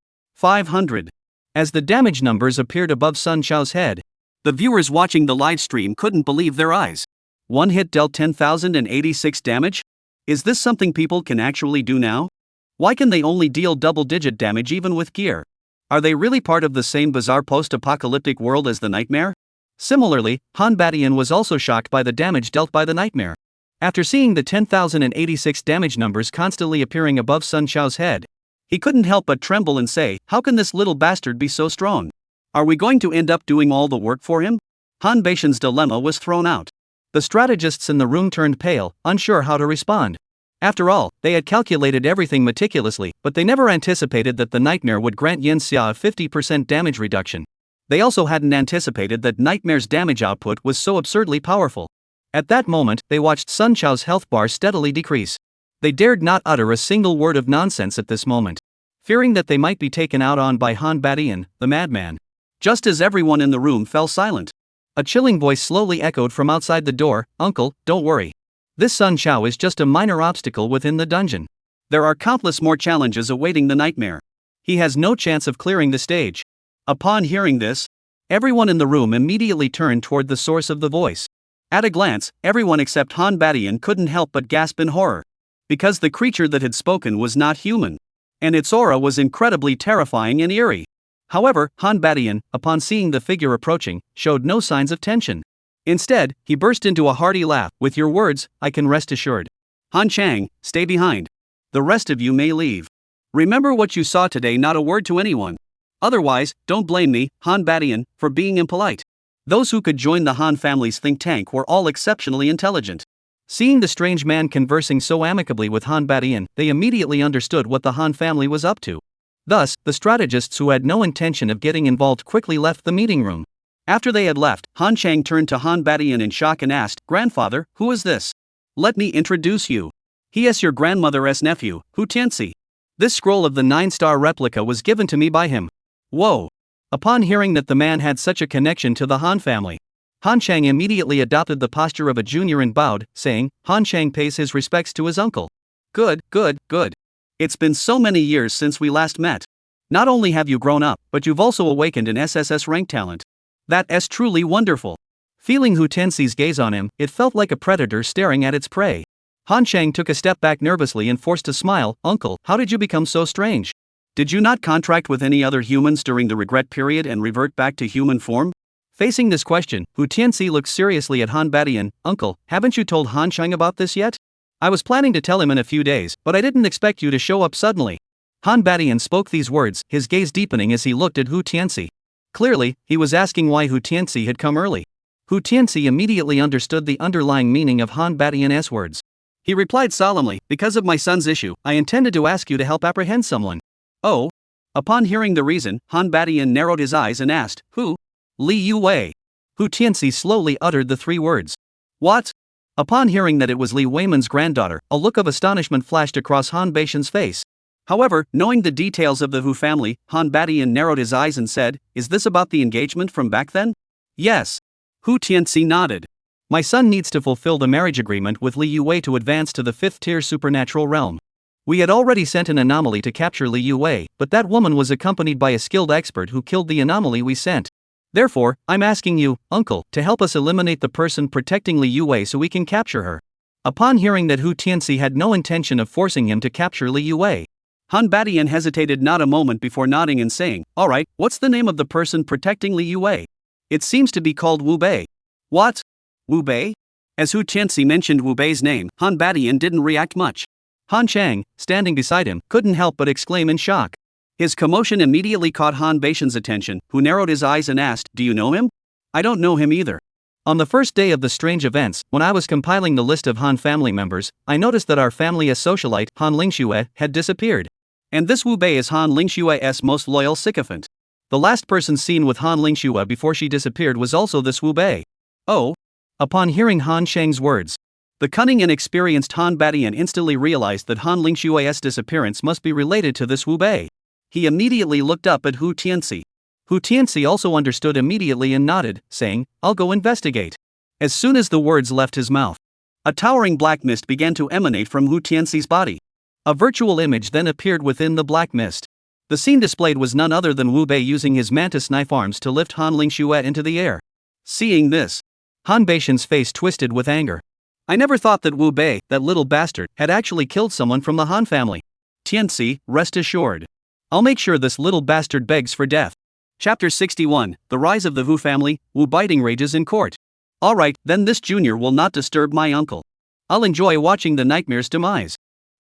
As the damage numbers appeared above Sun Xiao's head, the viewers watching the live stream couldn't believe their eyes. One hit dealt 10,086 damage? Is this something people can actually do now? Why can they only deal double-digit damage even with gear? Are they really part of the same bizarre post-apocalyptic world as the nightmare? Similarly, Han Batian was also shocked by the damage dealt by the nightmare. After seeing the 10,086 damage numbers constantly appearing above Sun Xiao's head, he couldn't help but tremble and say, how can this little bastard be so strong? Are we going to end up doing all the work for him? Han Batian's dilemma was thrown out. The strategists in the room turned pale, unsure how to respond. After all, they had calculated everything meticulously, but they never anticipated that the nightmare would grant Yanxia a 50% damage reduction. They also hadn't anticipated that Nightmare's damage output was so absurdly powerful. At that moment, they watched Sun Xiao's health bar steadily decrease. They dared not utter a single word of nonsense at this moment, fearing that they might be taken out on by Han Batian, the madman. Just as everyone in the room fell silent, a chilling voice slowly echoed from outside the door, "Uncle, don't worry. This Sun Xiao is just a minor obstacle within the dungeon. There are countless more challenges awaiting the nightmare. He has no chance of clearing the stage." Upon hearing this, everyone in the room immediately turned toward the source of the voice. At a glance, everyone except Han Batian couldn't help but gasp in horror. Because the creature that had spoken was not human. And its aura was incredibly terrifying and eerie. However, Han Badian, upon seeing the figure approaching, showed no signs of tension. Instead, he burst into a hearty laugh. With your words, I can rest assured. Han Chang, stay behind. The rest of you may leave. Remember what you saw today, not a word to anyone. Otherwise, don't blame me, Han Badian, for being impolite. Those who could join the Han family's think tank were all exceptionally intelligent. Seeing the strange man conversing so amicably with Han Badian, they immediately understood what the Han family was up to. Thus, the strategists who had no intention of getting involved quickly left the meeting room. After they had left, Han Chang turned to Han Badian in shock and asked, "Grandfather, who is this?" "Let me introduce you. He is your grandmother's nephew, Hu Tianxi. This scroll of the 9-star replica was given to me by him." Whoa! Upon hearing that the man had such a connection to the Han family, Han Chang immediately adopted the posture of a junior and bowed, saying, Han Chang pays his respects to his uncle. Good, good, good. It's been so many years since we last met. Not only have you grown up, but you've also awakened an SSS-rank talent. That is truly wonderful. Feeling Hu Tianxi's gaze on him, it felt like a predator staring at its prey. Han Chang took a step back nervously and forced a smile. "Uncle, how did you become so strange? Did you not contract with any other humans during the regret period and revert back to human form?" Facing this question, Hu Tianxi looked seriously at Han Badian. "Uncle, haven't you told Han Chang about this yet? I was planning to tell him in a few days, but I didn't expect you to show up suddenly." Han Badian spoke these words, his gaze deepening as he looked at Hu Tianxi. Clearly, he was asking why Hu Tianxi had come early. Hu Tianxi immediately understood the underlying meaning of Han Badian's words. He replied solemnly, "Because of my son's issue, I intended to ask you to help apprehend someone." "Oh?" Upon hearing the reason, Han Badian narrowed his eyes and asked, "Who?" "Li Yue." Hu Tianxi slowly uttered the 3 words. "What?" Upon hearing that it was Li Weiman's granddaughter, a look of astonishment flashed across Han Badian's face. However, knowing the details of the Hu family, Han Badian narrowed his eyes and said, "Is this about the engagement from back then?" "Yes." Hu Tianxi nodded. "My son needs to fulfill the marriage agreement with Li Yue to advance to the 5th-tier supernatural realm. We had already sent an anomaly to capture Li Yue, but that woman was accompanied by a skilled expert who killed the anomaly we sent. Therefore, I'm asking you, uncle, to help us eliminate the person protecting Li Yue so we can capture her." Upon hearing that Hu Tianxi had no intention of forcing him to capture Li Yue, Han Badian hesitated not a moment before nodding and saying, "Alright, what's the name of the person protecting Li Yue?" "It seems to be called Wu Bei." "What? Wu Bei?" As Hu Tianxi mentioned Wu Bei's name, Han Badian didn't react much. Han Chang, standing beside him, couldn't help but exclaim in shock. His commotion immediately caught Han Badian's attention, who narrowed his eyes and asked, "Do you know him?" "I don't know him either. On the first day of the strange events, when I was compiling the list of Han family members, I noticed that our family as socialite, Han Lingxue, had disappeared. And this Wu Bei is Han Lingxue's most loyal sycophant. The last person seen with Han Lingxue before she disappeared was also this Wu Bei." "Oh?" Upon hearing Han Chang's words, the cunning and experienced Han Badian instantly realized that Han Lingxue's disappearance must be related to this Wu Bei. He immediately looked up at Hu Tianxi. Hu Tianxi also understood immediately and nodded, saying, "I'll go investigate." As soon as the words left his mouth, a towering black mist began to emanate from Hu Tianxi's body. A virtual image then appeared within the black mist. The scene displayed was none other than Wu Bei using his mantis knife arms to lift Han Lingxue into the air. Seeing this, Han Badian's face twisted with anger. "I never thought that Wu Bei, that little bastard, had actually killed someone from the Han family. Tianxi, rest assured. I'll make sure this little bastard begs for death." Chapter 61, The Rise of the Wu Family, Wu Biting Rages in Court. "Alright, then this junior will not disturb my uncle. I'll enjoy watching the nightmare's demise."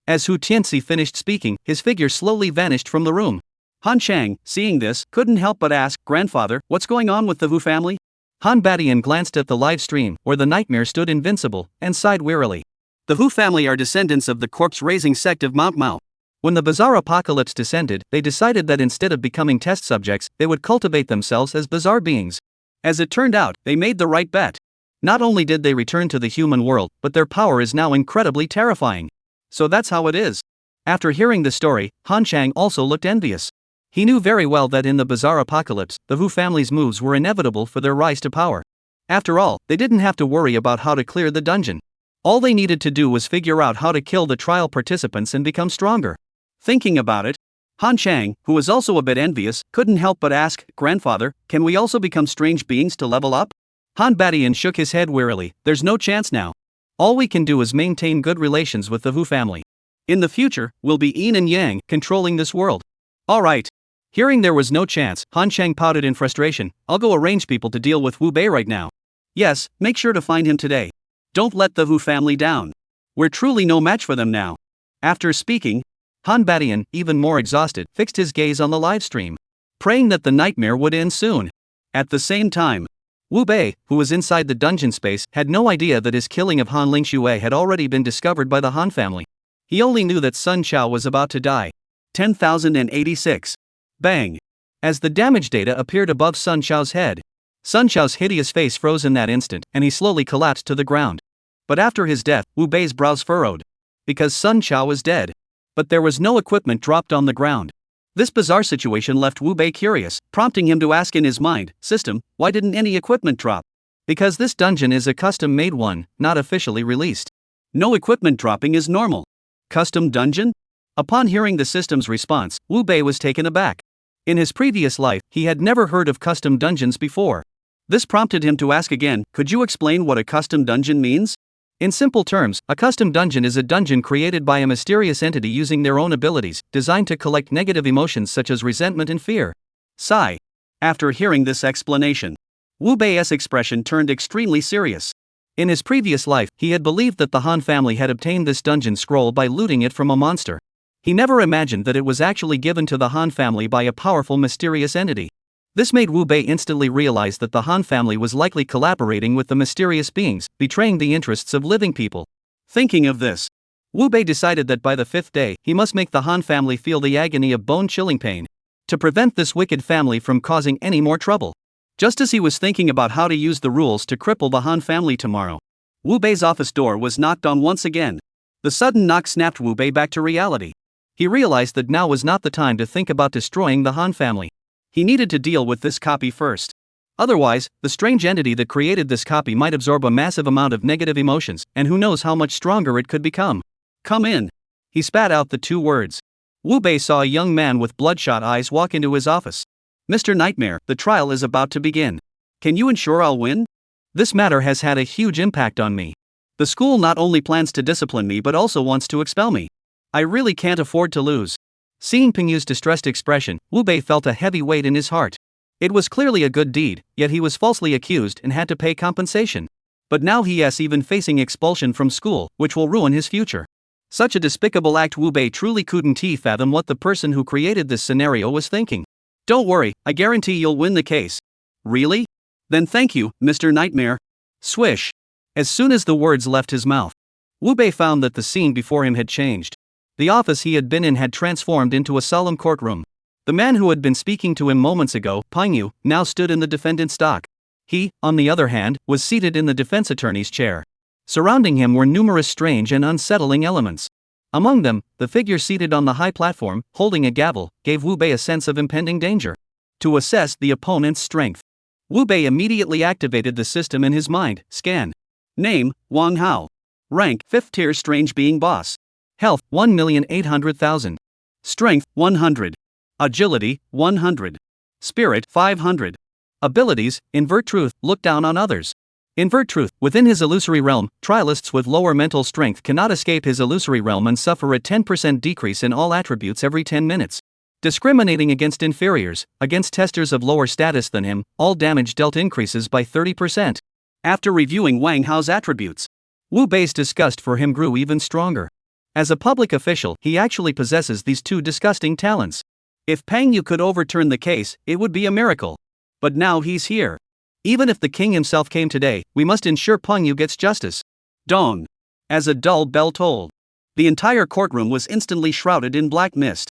As Hu Tianxi finished speaking, his figure slowly vanished from the room. Han Chang, seeing this, couldn't help but ask, "Grandfather, what's going on with the Wu family?" Han Badian glanced at the live stream, where the nightmare stood invincible, and sighed wearily. "The Wu family are descendants of the corpse-raising sect of Mount Mao. When the bizarre apocalypse descended, they decided that instead of becoming test subjects, they would cultivate themselves as bizarre beings. As it turned out, they made the right bet. Not only did they return to the human world, but their power is now incredibly terrifying. So that's how it is." After hearing the story, Han Chang also looked envious. He knew very well that in the bizarre apocalypse, the Wu family's moves were inevitable for their rise to power. After all, they didn't have to worry about how to clear the dungeon. All they needed to do was figure out how to kill the trial participants and become stronger. Thinking about it, Han Chang, who was also a bit envious, couldn't help but ask, "Grandfather, can we also become strange beings to level up?" Han Badian shook his head wearily. "There's no chance now. All we can do is maintain good relations with the Wu family. In the future, we'll be yin and yang, controlling this world." "Alright. Hearing there was no chance, Han Chang pouted in frustration. I'll go arrange people to deal with Wu Bei right now. Yes, make sure to find him today. Don't let the Hu family down. We're truly no match for them now. After speaking, Han Badian, even more exhausted, fixed his gaze on the live stream, praying that the nightmare would end soon. At the same time, Wu Bei, who was inside the dungeon space, had no idea that his killing of Han Lingxue had already been discovered by the Han family. He only knew that Sun Chao was about to die. 10,086. Bang! As the damage data appeared above Sun Chao's head, Sun Chao's hideous face froze in that instant, and he slowly collapsed to the ground. But after his death, Wu Bei's brows furrowed. Because Sun Chao was dead. But there was no equipment dropped on the ground. This bizarre situation left Wu Bei curious, prompting him to ask in his mind, "System, why didn't any equipment drop?" Because this dungeon is a custom-made one, not officially released. No equipment dropping is normal. Custom dungeon? Upon hearing the system's response, Wu Bei was taken aback. In his previous life, he had never heard of custom dungeons before. This prompted him to ask again, could you explain what a custom dungeon means? In simple terms, a custom dungeon is a dungeon created by a mysterious entity using their own abilities, designed to collect negative emotions such as resentment and fear. Sigh. After hearing this explanation, Wu Bei's expression turned extremely serious. In his previous life, he had believed that the Han family had obtained this dungeon scroll by looting it from a monster. He never imagined that it was actually given to the Han family by a powerful mysterious entity. This made Wu Bei instantly realize that the Han family was likely collaborating with the mysterious beings, betraying the interests of living people. Thinking of this, Wu Bei decided that by the 5th day, he must make the Han family feel the agony of bone-chilling pain, to prevent this wicked family from causing any more trouble. Just as he was thinking about how to use the rules to cripple the Han family tomorrow, Wu Bei's office door was knocked on once again. The sudden knock snapped Wu Bei back to reality. He realized that now was not the time to think about destroying the Han family. He needed to deal with this copy first. Otherwise, the strange entity that created this copy might absorb a massive amount of negative emotions, and who knows how much stronger it could become. Come in. He spat out the 2 words. Wu Bei saw a young man with bloodshot eyes walk into his office. Mr. Nightmare, the trial is about to begin. Can you ensure I'll win? This matter has had a huge impact on me. The school not only plans to discipline me but also wants to expel me. I really can't afford to lose. Seeing Pingyu's distressed expression, Wu Bei felt a heavy weight in his heart. It was clearly a good deed, yet he was falsely accused and had to pay compensation. But now he is even facing expulsion from school, which will ruin his future. Such a despicable act. Wu Bei truly couldn't fathom what the person who created this scenario was thinking. Don't worry, I guarantee you'll win the case. Really? Then thank you, Mr. Nightmare. Swish. As soon as the words left his mouth, Wu Bei found that the scene before him had changed. The office he had been in had transformed into a solemn courtroom. The man who had been speaking to him moments ago, Pingyu, now stood in the defendant's dock. He, on the other hand, was seated in the defense attorney's chair. Surrounding him were numerous strange and unsettling elements. Among them, the figure seated on the high platform, holding a gavel, gave Wu Bei a sense of impending danger. To assess the opponent's strength, Wu Bei immediately activated the system in his mind. Scan. Name, Wang Hao. Rank, 5th tier strange being boss. Health, 1,800,000. Strength, 100. Agility, 100. Spirit, 500. Abilities, Invert Truth, look down on others. Invert Truth, within his illusory realm, trialists with lower mental strength cannot escape his illusory realm and suffer a 10% decrease in all attributes every 10 minutes. Discriminating against inferiors, against testers of lower status than him, all damage dealt increases by 30%. After reviewing Wang Hao's attributes, Wu Bei's disgust for him grew even stronger. As a public official, he actually possesses these 2 disgusting talents. If Pingyu could overturn the case, it would be a miracle. But now he's here. Even if the king himself came today, we must ensure Pingyu gets justice. Dong. As a dull bell tolled, the entire courtroom was instantly shrouded in black mist.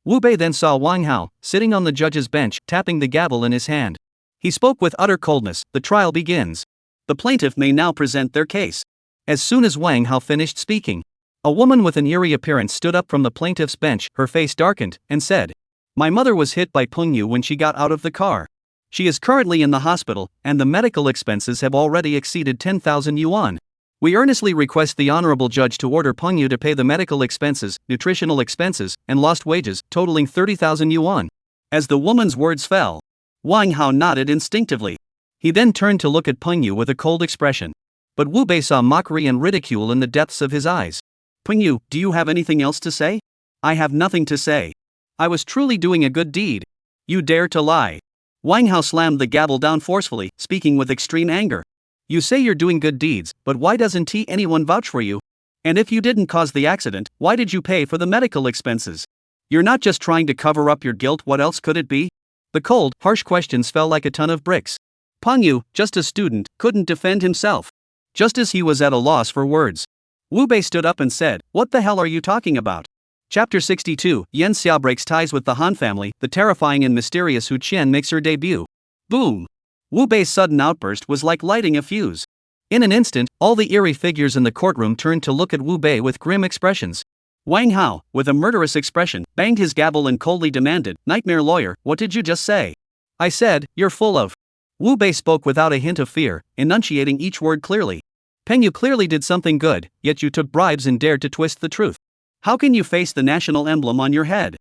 Wu Bei then saw Wang Hao, sitting on the judge's bench, tapping the gavel in his hand. He spoke with utter coldness. The trial begins. The plaintiff may now present their case. As soon as Wang Hao finished speaking, a woman with an eerie appearance stood up from the plaintiff's bench, her face darkened, and said, "My mother was hit by Pingyu when she got out of the car. She is currently in the hospital, and the medical expenses have already exceeded 10,000 yuan. We earnestly request the honorable judge to order Pingyu to pay the medical expenses, nutritional expenses, and lost wages, totaling 30,000 yuan. As the woman's words fell, Wang Hao nodded instinctively. He then turned to look at Pingyu with a cold expression. But Wu Bei saw mockery and ridicule in the depths of his eyes. Pingyu, do you have anything else to say? I have nothing to say. I was truly doing a good deed. You dare to lie. Wang Hao slammed the gavel down forcefully, speaking with extreme anger. You say you're doing good deeds, but why doesn't anyone vouch for you? And if you didn't cause the accident, why did you pay for the medical expenses? You're not just trying to cover up your guilt, what else could it be? The cold, harsh questions fell like a ton of bricks. Peng Yu, just a student, couldn't defend himself. Just as he was at a loss for words, Wu Bei stood up and said, "What the hell are you talking about?" Chapter 62, Yan Xiao breaks ties with the Han family, the terrifying and mysterious Hu Qian makes her debut. Boom! Wu Bei's sudden outburst was like lighting a fuse. In an instant, all the eerie figures in the courtroom turned to look at Wu Bei with grim expressions. Wang Hao, with a murderous expression, banged his gavel and coldly demanded, "Nightmare lawyer, what did you just say?" "I said, you're full of..." Wu Bei spoke without a hint of fear, enunciating each word clearly. Peng Yu clearly did something good, yet you took bribes and dared to twist the truth. How can you face the national emblem on your head?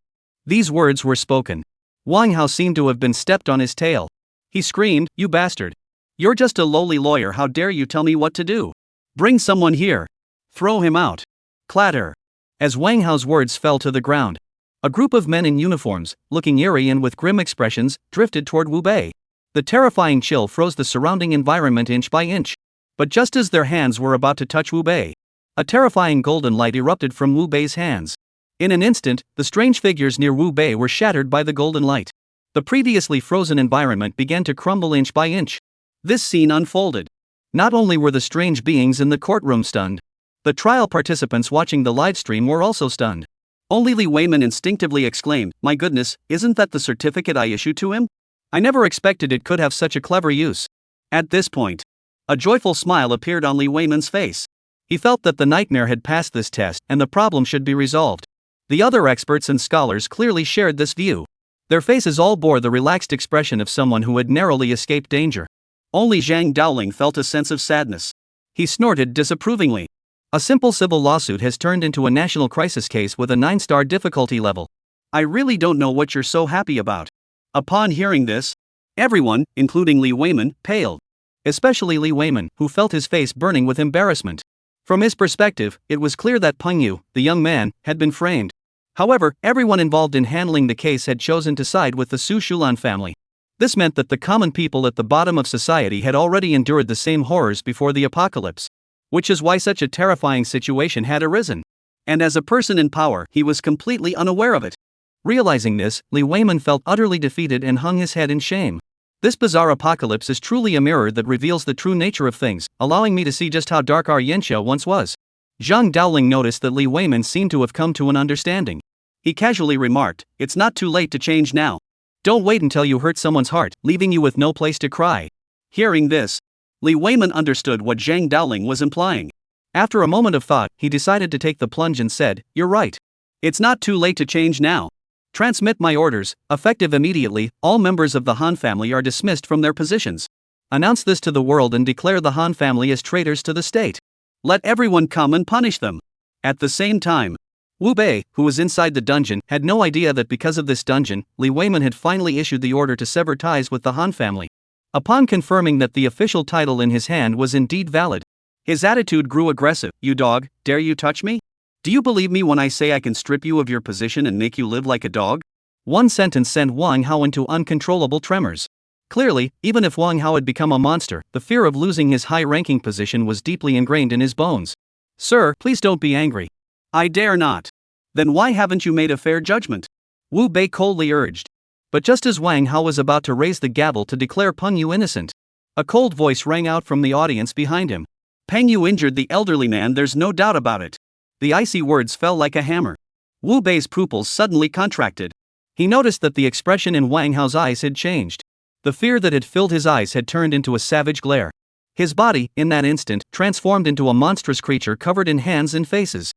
These words were spoken. Wang Hao seemed to have been stepped on his tail. He screamed, "You bastard! You're just a lowly lawyer, how dare you tell me what to do? Bring someone here. Throw him out." Clatter. As Wang Hao's words fell to the ground, a group of men in uniforms, looking eerie and with grim expressions, drifted toward Wu Bei. The terrifying chill froze the surrounding environment inch by inch. But just as their hands were about to touch Wu Bei, a terrifying golden light erupted from Wu Bei's hands. In an instant, the strange figures near Wu Bei were shattered by the golden light. The previously frozen environment began to crumble inch by inch. This scene unfolded. Not only were the strange beings in the courtroom stunned, the trial participants watching the livestream were also stunned. Only Li Weiman instinctively exclaimed, "My goodness, isn't that the certificate I issued to him? I never expected it could have such a clever use." At this point, a joyful smile appeared on Li Weiman's face. He felt that the nightmare had passed this test and the problem should be resolved. The other experts and scholars clearly shared this view. Their faces all bore the relaxed expression of someone who had narrowly escaped danger. Only Zhang Daoling felt a sense of sadness. He snorted disapprovingly. A simple civil lawsuit has turned into a national crisis case with a 9-star difficulty level. I really don't know what you're so happy about. Upon hearing this, everyone, including Li Weiman, paled. Especially Li Weiman, who felt his face burning with embarrassment. From his perspective, it was clear that Peng Yu, the young man, had been framed. However, everyone involved in handling the case had chosen to side with the Su Shulan family. This meant that the common people at the bottom of society had already endured the same horrors before the apocalypse. Which is why such a terrifying situation had arisen. And as a person in power, he was completely unaware of it. Realizing this, Li Weiman felt utterly defeated and hung his head in shame. This bizarre apocalypse is truly a mirror that reveals the true nature of things, allowing me to see just how dark our Yanxia once was. Zhang Daoling noticed that Li Weiman seemed to have come to an understanding. He casually remarked, "It's not too late to change now. Don't wait until you hurt someone's heart, leaving you with no place to cry." Hearing this, Li Weiman understood what Zhang Daoling was implying. After a moment of thought, he decided to take the plunge and said, "You're right. It's not too late to change now. Transmit my orders, effective immediately, all members of the Han family are dismissed from their positions. Announce this to the world and declare the Han family as traitors to the state. Let everyone come and punish them." At the same time, Wu Bei, who was inside the dungeon, had no idea that because of this dungeon, Li Weiman had finally issued the order to sever ties with the Han family. Upon confirming that the official title in his hand was indeed valid, his attitude grew aggressive. "You dog, dare you touch me? Do you believe me when I say I can strip you of your position and make you live like a dog?" One sentence sent Wang Hao into uncontrollable tremors. Clearly, even if Wang Hao had become a monster, the fear of losing his high-ranking position was deeply ingrained in his bones. "Sir, please don't be angry." "I dare not." "Then why haven't you made a fair judgment?" Wu Bei coldly urged. But just as Wang Hao was about to raise the gavel to declare Peng Yu innocent, a cold voice rang out from the audience behind him. "Peng Yu injured the elderly man, there's no doubt about it." The icy words fell like a hammer. Wu Bei's pupils suddenly contracted. He noticed that the expression in Wang Hao's eyes had changed. The fear that had filled his eyes had turned into a savage glare. His body, in that instant, transformed into a monstrous creature covered in hands and faces.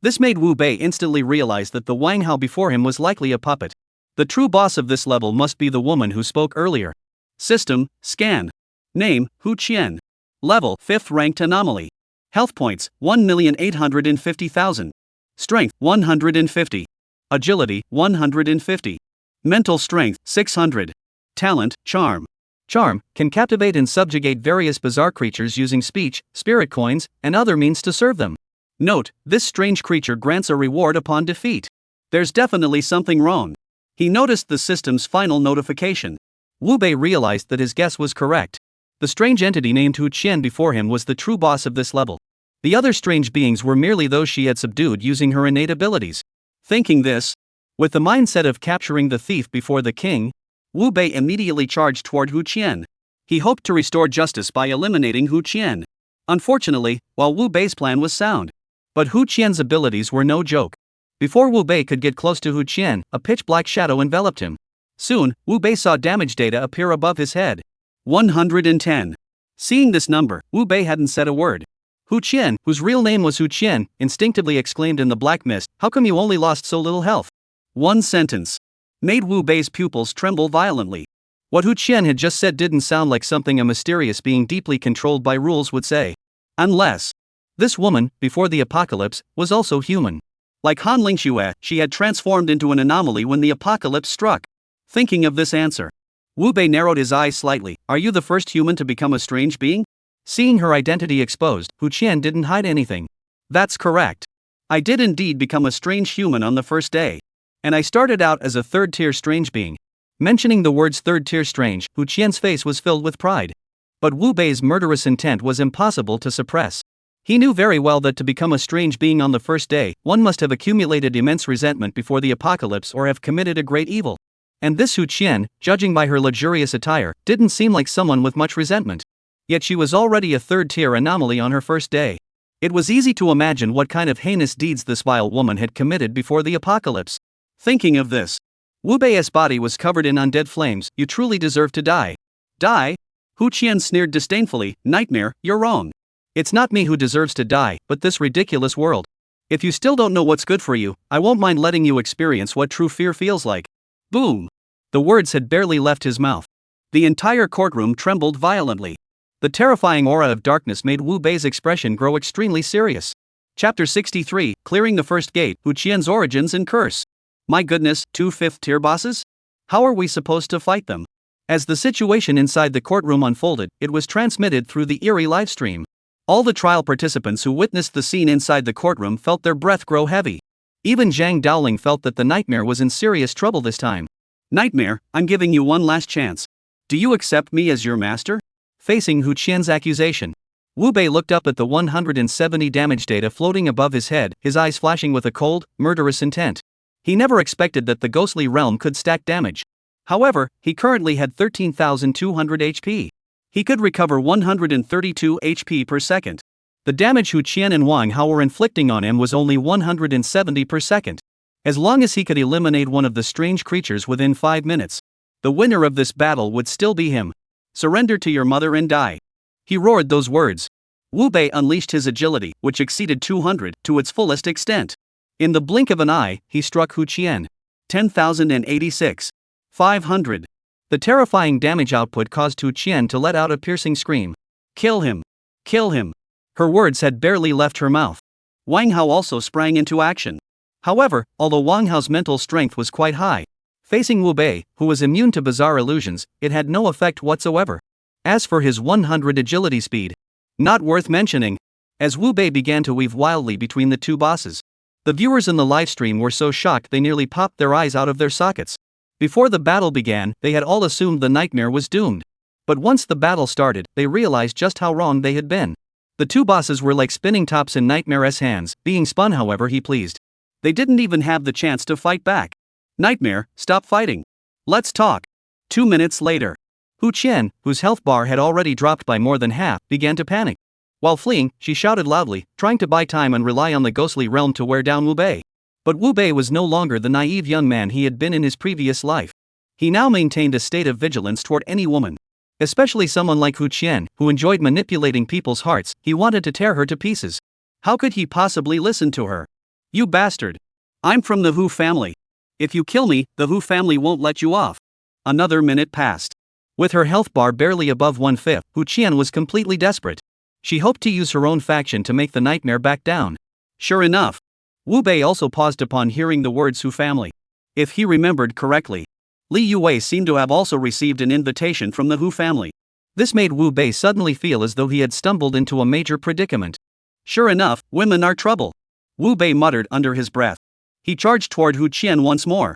This made Wu Bei instantly realize that the Wang Hao before him was likely a puppet. The true boss of this level must be the woman who spoke earlier. System, scan. Name, Hu Qian. Level, 5th ranked anomaly. Health points, 1,850,000. Strength, 150. Agility, 150. Mental strength, 600. Talent, charm. Charm can captivate and subjugate various bizarre creatures using speech, spirit coins, and other means to serve them. Note, this strange creature grants a reward upon defeat. There's definitely something wrong. He noticed the system's final notification. Wu Bei realized that his guess was correct. The strange entity named Hu Qian before him was the true boss of this level. The other strange beings were merely those she had subdued using her innate abilities. Thinking this, with the mindset of capturing the thief before the king, Wu Bei immediately charged toward Hu Qian. He hoped to restore justice by eliminating Hu Qian. Unfortunately, while Wu Bei's plan was sound, but Hu Qian's abilities were no joke. Before Wu Bei could get close to Hu Qian, a pitch-black shadow enveloped him. Soon, Wu Bei saw damage data appear above his head. 110. Seeing this number, Wu Bei hadn't said a word. Hu Qian, whose real name was Hu Qian, instinctively exclaimed in the black mist, "How come you only lost so little health?" One sentence made Wu Bei's pupils tremble violently. What Hu Qian had just said didn't sound like something a mysterious being deeply controlled by rules would say. Unless this woman, before the apocalypse, was also human. Like Han Lingxue, she had transformed into an anomaly when the apocalypse struck. Thinking of this answer, Wu Bei narrowed his eyes slightly. Are you the first human to become a strange being? Seeing her identity exposed, Hu Qian didn't hide anything. That's correct. I did indeed become a strange human on the first day. And I started out as a third-tier strange being. Mentioning the words third-tier strange, Hu Qian's face was filled with pride. But Wu Bei's murderous intent was impossible to suppress. He knew very well that to become a strange being on the first day, one must have accumulated immense resentment before the apocalypse or have committed a great evil. And this Hu Qian, judging by her luxurious attire, didn't seem like someone with much resentment. Yet she was already a third-tier anomaly on her first day. It was easy to imagine what kind of heinous deeds this vile woman had committed before the apocalypse. Thinking of this, Wu Bei's body was covered in undead flames. You truly deserve to die. Die? Hu Qian sneered disdainfully. Nightmare, you're wrong. It's not me who deserves to die, but this ridiculous world. If you still don't know what's good for you, I won't mind letting you experience what true fear feels like. Boom! The words had barely left his mouth. The entire courtroom trembled violently. The terrifying aura of darkness made Wu Bei's expression grow extremely serious. Chapter 63, Clearing the First Gate, Hu Qian's Origins and Curse. My goodness, 2 fifth-tier bosses? How are we supposed to fight them? As the situation inside the courtroom unfolded, it was transmitted through the eerie livestream. All the trial participants who witnessed the scene inside the courtroom felt their breath grow heavy. Even Zhang Dowling felt that the nightmare was in serious trouble this time. Nightmare, I'm giving you one last chance. Do you accept me as your master? Facing Hu Qian's accusation, Wu Bei looked up at the 170 damage data floating above his head, his eyes flashing with a cold, murderous intent. He never expected that the ghostly realm could stack damage. However, he currently had 13,200 HP. He could recover 132 HP per second. The damage Hu Qian and Wang Hao were inflicting on him was only 170 per second. As long as he could eliminate one of the strange creatures within 5 minutes, the winner of this battle would still be him. Surrender to your mother and die. He roared those words. Wu Bei unleashed his agility, which exceeded 200, to its fullest extent. In the blink of an eye, he struck Hu Qian. 10,086. 500. The terrifying damage output caused Hu Qian to let out a piercing scream. Kill him! Kill him! Her words had barely left her mouth. Wang Hao also sprang into action. However, although Wang Hao's mental strength was quite high, facing Wu Bei, who was immune to bizarre illusions, it had no effect whatsoever. As for his 100 agility speed, not worth mentioning. As Wu Bei began to weave wildly between the two bosses, the viewers in the livestream were so shocked they nearly popped their eyes out of their sockets. Before the battle began, they had all assumed the nightmare was doomed. But once the battle started, they realized just how wrong they had been. The two bosses were like spinning tops in Nightmare's hands, being spun however he pleased. They didn't even have the chance to fight back. Nightmare, stop fighting. Let's talk. 2 minutes later, Hu Qian, whose health bar had already dropped by more than half, began to panic. While fleeing, she shouted loudly, trying to buy time and rely on the ghostly realm to wear down Wu Bei. But Wu Bei was no longer the naive young man he had been in his previous life. He now maintained a state of vigilance toward any woman. Especially someone like Hu Qian, who enjoyed manipulating people's hearts. He wanted to tear her to pieces. How could he possibly listen to her? You bastard! I'm from the Hu family. If you kill me, the Hu family won't let you off. Another minute passed. With her health bar barely above 1/5, Hu Qian was completely desperate. She hoped to use her own faction to make the nightmare back down. Sure enough, Wu Bei also paused upon hearing the words Hu family. If he remembered correctly, Li Yue seemed to have also received an invitation from the Hu family. This made Wu Bei suddenly feel as though he had stumbled into a major predicament. Sure enough, women are trouble. Wu Bei muttered under his breath. He charged toward Hu Qian once more.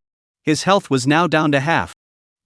His health was now down to half.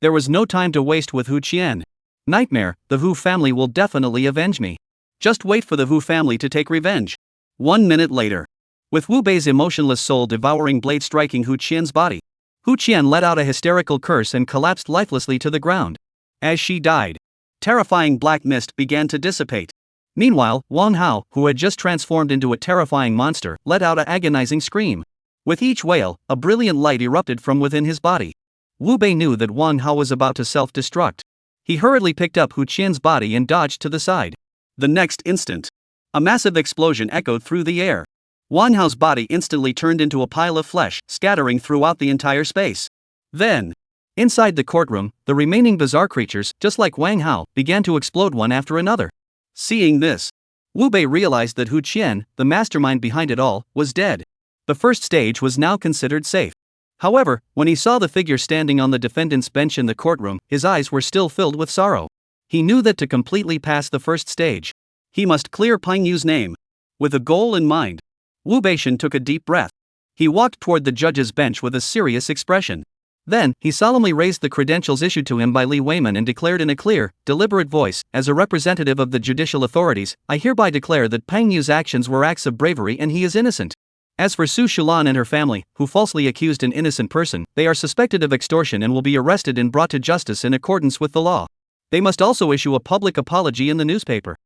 There was no time to waste with Hu Qian. Nightmare, the Hu family will definitely avenge me. Just wait for the Hu family to take revenge. 1 minute later. With Wu Bei's emotionless soul devouring blade striking Hu Qian's body, Hu Qian let out a hysterical curse and collapsed lifelessly to the ground. As she died, terrifying black mist began to dissipate. Meanwhile, Wang Hao, who had just transformed into a terrifying monster, let out an agonizing scream. With each wail, a brilliant light erupted from within his body. Wu Bei knew that Wang Hao was about to self-destruct. He hurriedly picked up Hu Qian's body and dodged to the side. The next instant, a massive explosion echoed through the air. Wang Hao's body instantly turned into a pile of flesh, scattering throughout the entire space. Then, inside the courtroom, the remaining bizarre creatures, just like Wang Hao, began to explode one after another. Seeing this, Wu Bei realized that Hu Qian, the mastermind behind it all, was dead. The first stage was now considered safe. However, when he saw the figure standing on the defendant's bench in the courtroom, his eyes were still filled with sorrow. He knew that to completely pass the first stage, he must clear Peng Yu's name. With a goal in mind, Wu Beishan took a deep breath. He walked toward the judge's bench with a serious expression. Then, he solemnly raised the credentials issued to him by Li Weiman and declared in a clear, deliberate voice, "As a representative of the judicial authorities, I hereby declare that Peng Yu's actions were acts of bravery and he is innocent. As for Su Shulan and her family, who falsely accused an innocent person, they are suspected of extortion and will be arrested and brought to justice in accordance with the law. They must also issue a public apology in the newspaper."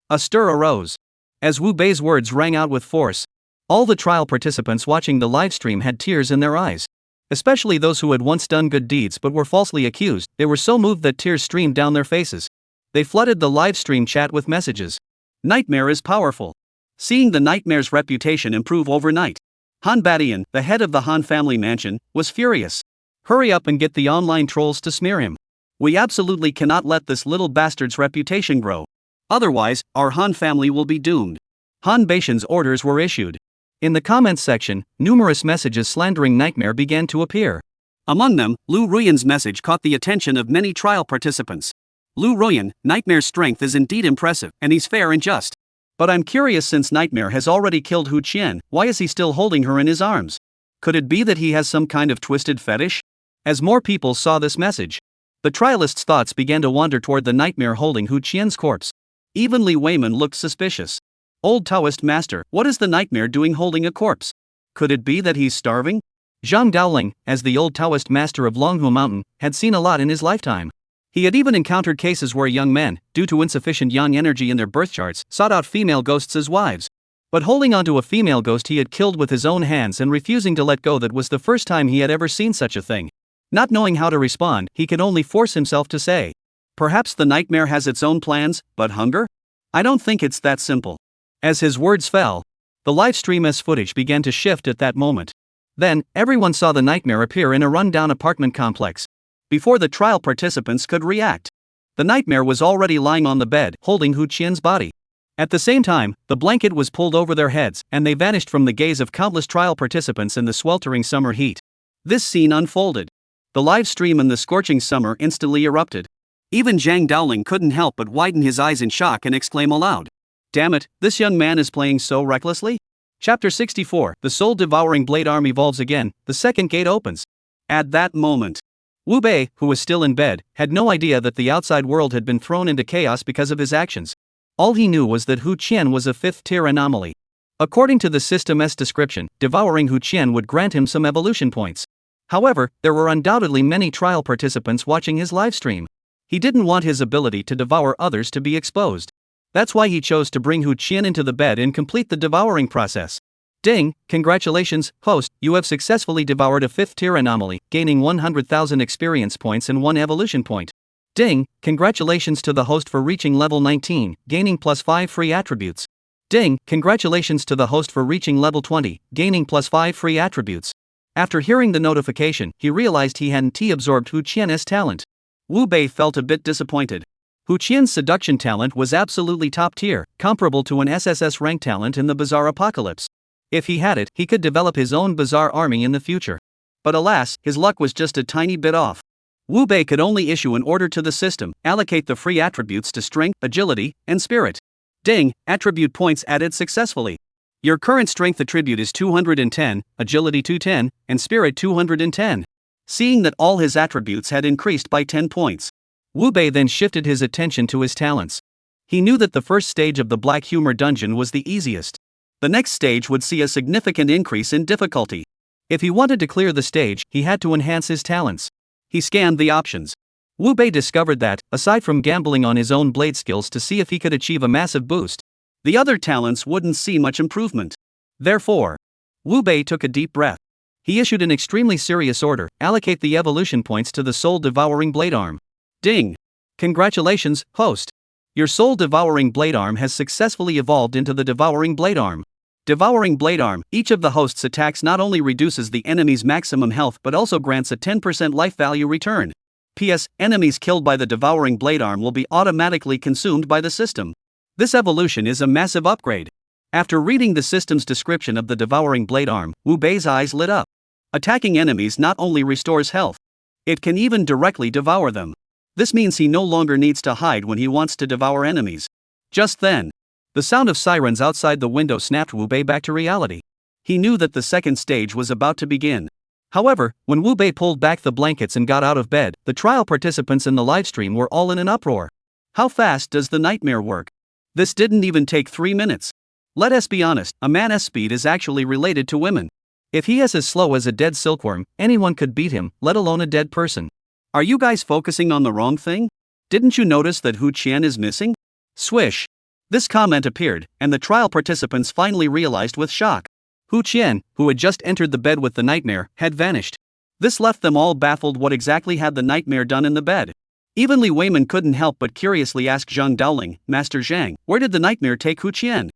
A stir arose. As Wu Bei's words rang out with force, all the trial participants watching the livestream had tears in their eyes. Especially those who had once done good deeds but were falsely accused, they were so moved that tears streamed down their faces. They flooded the livestream chat with messages. Nightmare is powerful. Seeing the Nightmare's reputation improve overnight, Han Badian, the head of the Han family mansion, was furious. Hurry up and get the online trolls to smear him. We absolutely cannot let this little bastard's reputation grow. Otherwise, our Han family will be doomed. Han Beishan's orders were issued. In the comments section, numerous messages slandering Nightmare began to appear. Among them, Lu Ruyan's message caught the attention of many trial participants. Lu Ruyan, Nightmare's strength is indeed impressive, and he's fair and just. But I'm curious, since Nightmare has already killed Hu Qian, why is he still holding her in his arms? Could it be that he has some kind of twisted fetish? As more people saw this message, the trialists' thoughts began to wander toward the Nightmare holding Hu Qian's corpse. Even Li Weiman looked suspicious. Old Taoist master, what is the Nightmare doing holding a corpse? Could it be that he's starving? Zhang Daoling, as the old Taoist master of Longhu Mountain, had seen a lot in his lifetime. He had even encountered cases where young men, due to insufficient yang energy in their birth charts, sought out female ghosts as wives. But holding onto a female ghost he had killed with his own hands and refusing to let go, that was the first time he had ever seen such a thing. Not knowing how to respond, he could only force himself to say, "Perhaps the Nightmare has its own plans, but hunger? I don't think it's that simple." As his words fell, the livestream's footage began to shift at that moment. Then, everyone saw the Nightmare appear in a run-down apartment complex. Before the trial participants could react, the Nightmare was already lying on the bed, holding Hu Qian's body. At the same time, the blanket was pulled over their heads, and they vanished from the gaze of countless trial participants in the sweltering summer heat. This scene unfolded. The live stream in the scorching summer instantly erupted. Even Zhang Daoling couldn't help but widen his eyes in shock and exclaim aloud, "Damn it, this young man is playing so recklessly?" Chapter 64, The Soul-Devouring Blade Arm evolves again, the second gate opens. At that moment, Wu Bei, who was still in bed, had no idea that the outside world had been thrown into chaos because of his actions. All he knew was that Hu Qian was a fifth-tier anomaly. According to the system's description, devouring Hu Qian would grant him some evolution points. However, there were undoubtedly many trial participants watching his livestream. He didn't want his ability to devour others to be exposed. That's why he chose to bring Hu Qian into the bed and complete the devouring process. Ding, congratulations, host, you have successfully devoured a fifth-tier anomaly, gaining 100,000 experience points and 1 evolution point. Ding, congratulations to the host for reaching level 19, gaining +5 free attributes. Ding, congratulations to the host for reaching level 20, gaining +5 free attributes. After hearing the notification, he realized he hadn't absorbed Hu Qian's talent. Wu Bei felt a bit disappointed. Hu Qian's seduction talent was absolutely top tier, comparable to an SSS-rank talent in the Bizarre Apocalypse. If he had it, he could develop his own bizarre army in the future. But alas, his luck was just a tiny bit off. Wu Bei could only issue an order to the system, allocate the free attributes to strength, agility, and spirit. Ding, attribute points added successfully. Your current strength attribute is 210, agility 210, and spirit 210. seeing that all his attributes had increased by 10 points. Wu Bei then shifted his attention to his talents. He knew that the first stage of the Black Humor Dungeon was the easiest. The next stage would see a significant increase in difficulty. If he wanted to clear the stage, he had to enhance his talents. He scanned the options. Wu Bei discovered that, aside from gambling on his own blade skills to see if he could achieve a massive boost, the other talents wouldn't see much improvement. Therefore, Wu Bei took a deep breath. He issued an extremely serious order: allocate the evolution points to the soul devouring blade arm. Ding! Congratulations, host! Your soul devouring blade arm has successfully evolved into the devouring blade arm. Devouring blade arm. Each of the host's attacks not only reduces the enemy's maximum health but also grants a 10% life value return. P.S. Enemies killed by the devouring blade arm will be automatically consumed by the system. This evolution is a massive upgrade. After reading the system's description of the devouring blade arm, Wu Bei's eyes lit up. Attacking enemies not only restores health, it can even directly devour them. This means he no longer needs to hide when he wants to devour enemies. Just then, the sound of sirens outside the window snapped Wu Bei back to reality. He knew that the second stage was about to begin. However, when Wu Bei pulled back the blankets and got out of bed, the trial participants in the livestream were all in an uproar. How fast does the nightmare work? This didn't even take 3 minutes. Let us be honest, a man's speed is actually related to women. If he is as slow as a dead silkworm, anyone could beat him, let alone a dead person. Are you guys focusing on the wrong thing? Didn't you notice that Hu Qian is missing? Swish! This comment appeared, and the trial participants finally realized with shock. Hu Qian, who had just entered the bed with the nightmare, had vanished. This left them all baffled. What exactly had the nightmare done in the bed? Even Li Weiman couldn't help but curiously ask Zhang Daoling, Master Zhang, where did the nightmare take Hu Qian?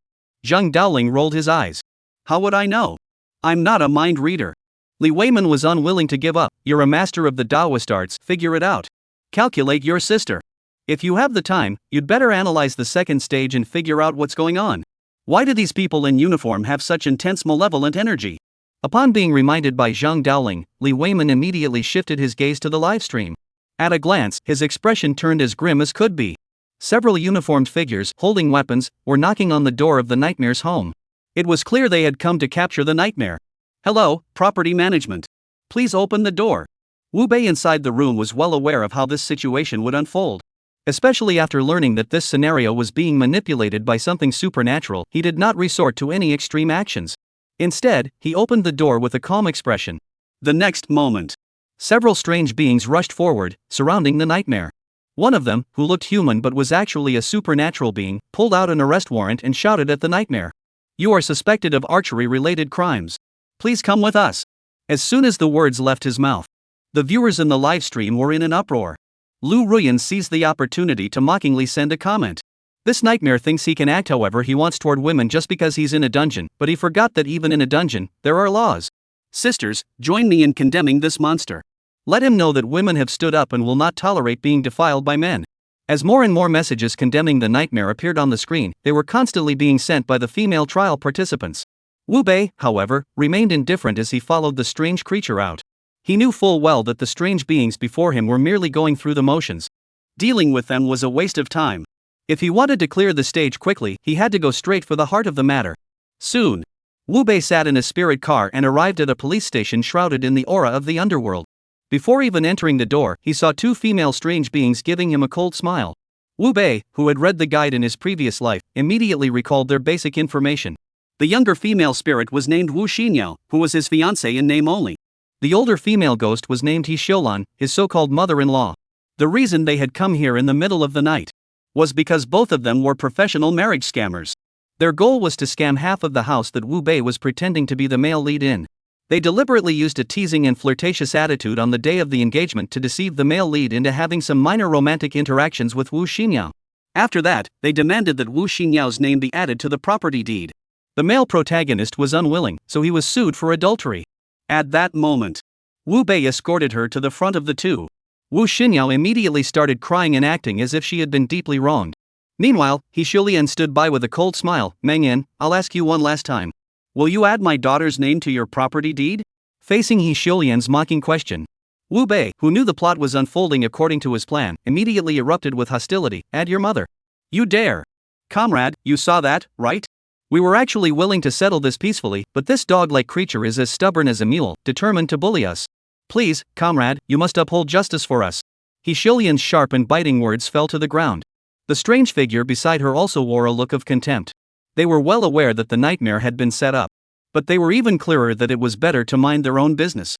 Zhang Daoling rolled his eyes. How would I know? I'm not a mind reader. Li Weiman was unwilling to give up. You're a master of the Taoist arts, figure it out. Calculate your sister. If you have the time, you'd better analyze the second stage and figure out what's going on. Why do these people in uniform have such intense malevolent energy? Upon being reminded by Zhang Daoling, Li Weiman immediately shifted his gaze to the livestream. At a glance, his expression turned as grim as could be. Several uniformed figures, holding weapons, were knocking on the door of the nightmare's home. It was clear they had come to capture the nightmare. Hello, property management. Please open the door. Wu Bei inside the room was well aware of how this situation would unfold. Especially after learning that this scenario was being manipulated by something supernatural, he did not resort to any extreme actions. Instead, he opened the door with a calm expression. The next moment, several strange beings rushed forward, surrounding the nightmare. One of them, who looked human but was actually a supernatural being, pulled out an arrest warrant and shouted at the nightmare. You are suspected of archery-related crimes. Please come with us. As soon as the words left his mouth, the viewers in the livestream were in an uproar. Lu Ruyan seized the opportunity to mockingly send a comment. This nightmare thinks he can act however he wants toward women just because he's in a dungeon, but he forgot that even in a dungeon, there are laws. Sisters, join me in condemning this monster. Let him know that women have stood up and will not tolerate being defiled by men. As more and more messages condemning the nightmare appeared on the screen, they were constantly being sent by the female trial participants. Wu Bei, however, remained indifferent as he followed the strange creature out. He knew full well that the strange beings before him were merely going through the motions. Dealing with them was a waste of time. If he wanted to clear the stage quickly, he had to go straight for the heart of the matter. Soon, Wu Bei sat in a spirit car and arrived at a police station shrouded in the aura of the underworld. Before even entering the door, he saw two female strange beings giving him a cold smile. Wu Bei, who had read the guide in his previous life, immediately recalled their basic information. The younger female spirit was named Wu Xinyao, who was his fiancée in name only. The older female ghost was named He Xiulan, his so-called mother-in-law. The reason they had come here in the middle of the night was because both of them were professional marriage scammers. Their goal was to scam half of the house that Wu Bei was pretending to be the male lead in. They deliberately used a teasing and flirtatious attitude on the day of the engagement to deceive the male lead into having some minor romantic interactions with Wu Xinyao. After that, they demanded that Wu Xinyao's name be added to the property deed. The male protagonist was unwilling, so he was sued for adultery. At that moment, Wu Bei escorted her to the front of the two. Wu Xinyao immediately started crying and acting as if she had been deeply wronged. Meanwhile, He Xiulan stood by with a cold smile. Mengyan, I'll ask you one last time. Will you add my daughter's name to your property deed? Facing He Xiulan's mocking question, Wu Bei, who knew the plot was unfolding according to his plan, immediately erupted with hostility. Add your mother. You dare. Comrade, you saw that, right? We were actually willing to settle this peacefully, but this dog-like creature is as stubborn as a mule, determined to bully us. Please, comrade, you must uphold justice for us. He Shilian's sharp and biting words fell to the ground. The strange figure beside her also wore a look of contempt. They were well aware that the nightmare had been set up. But they were even clearer that it was better to mind their own business.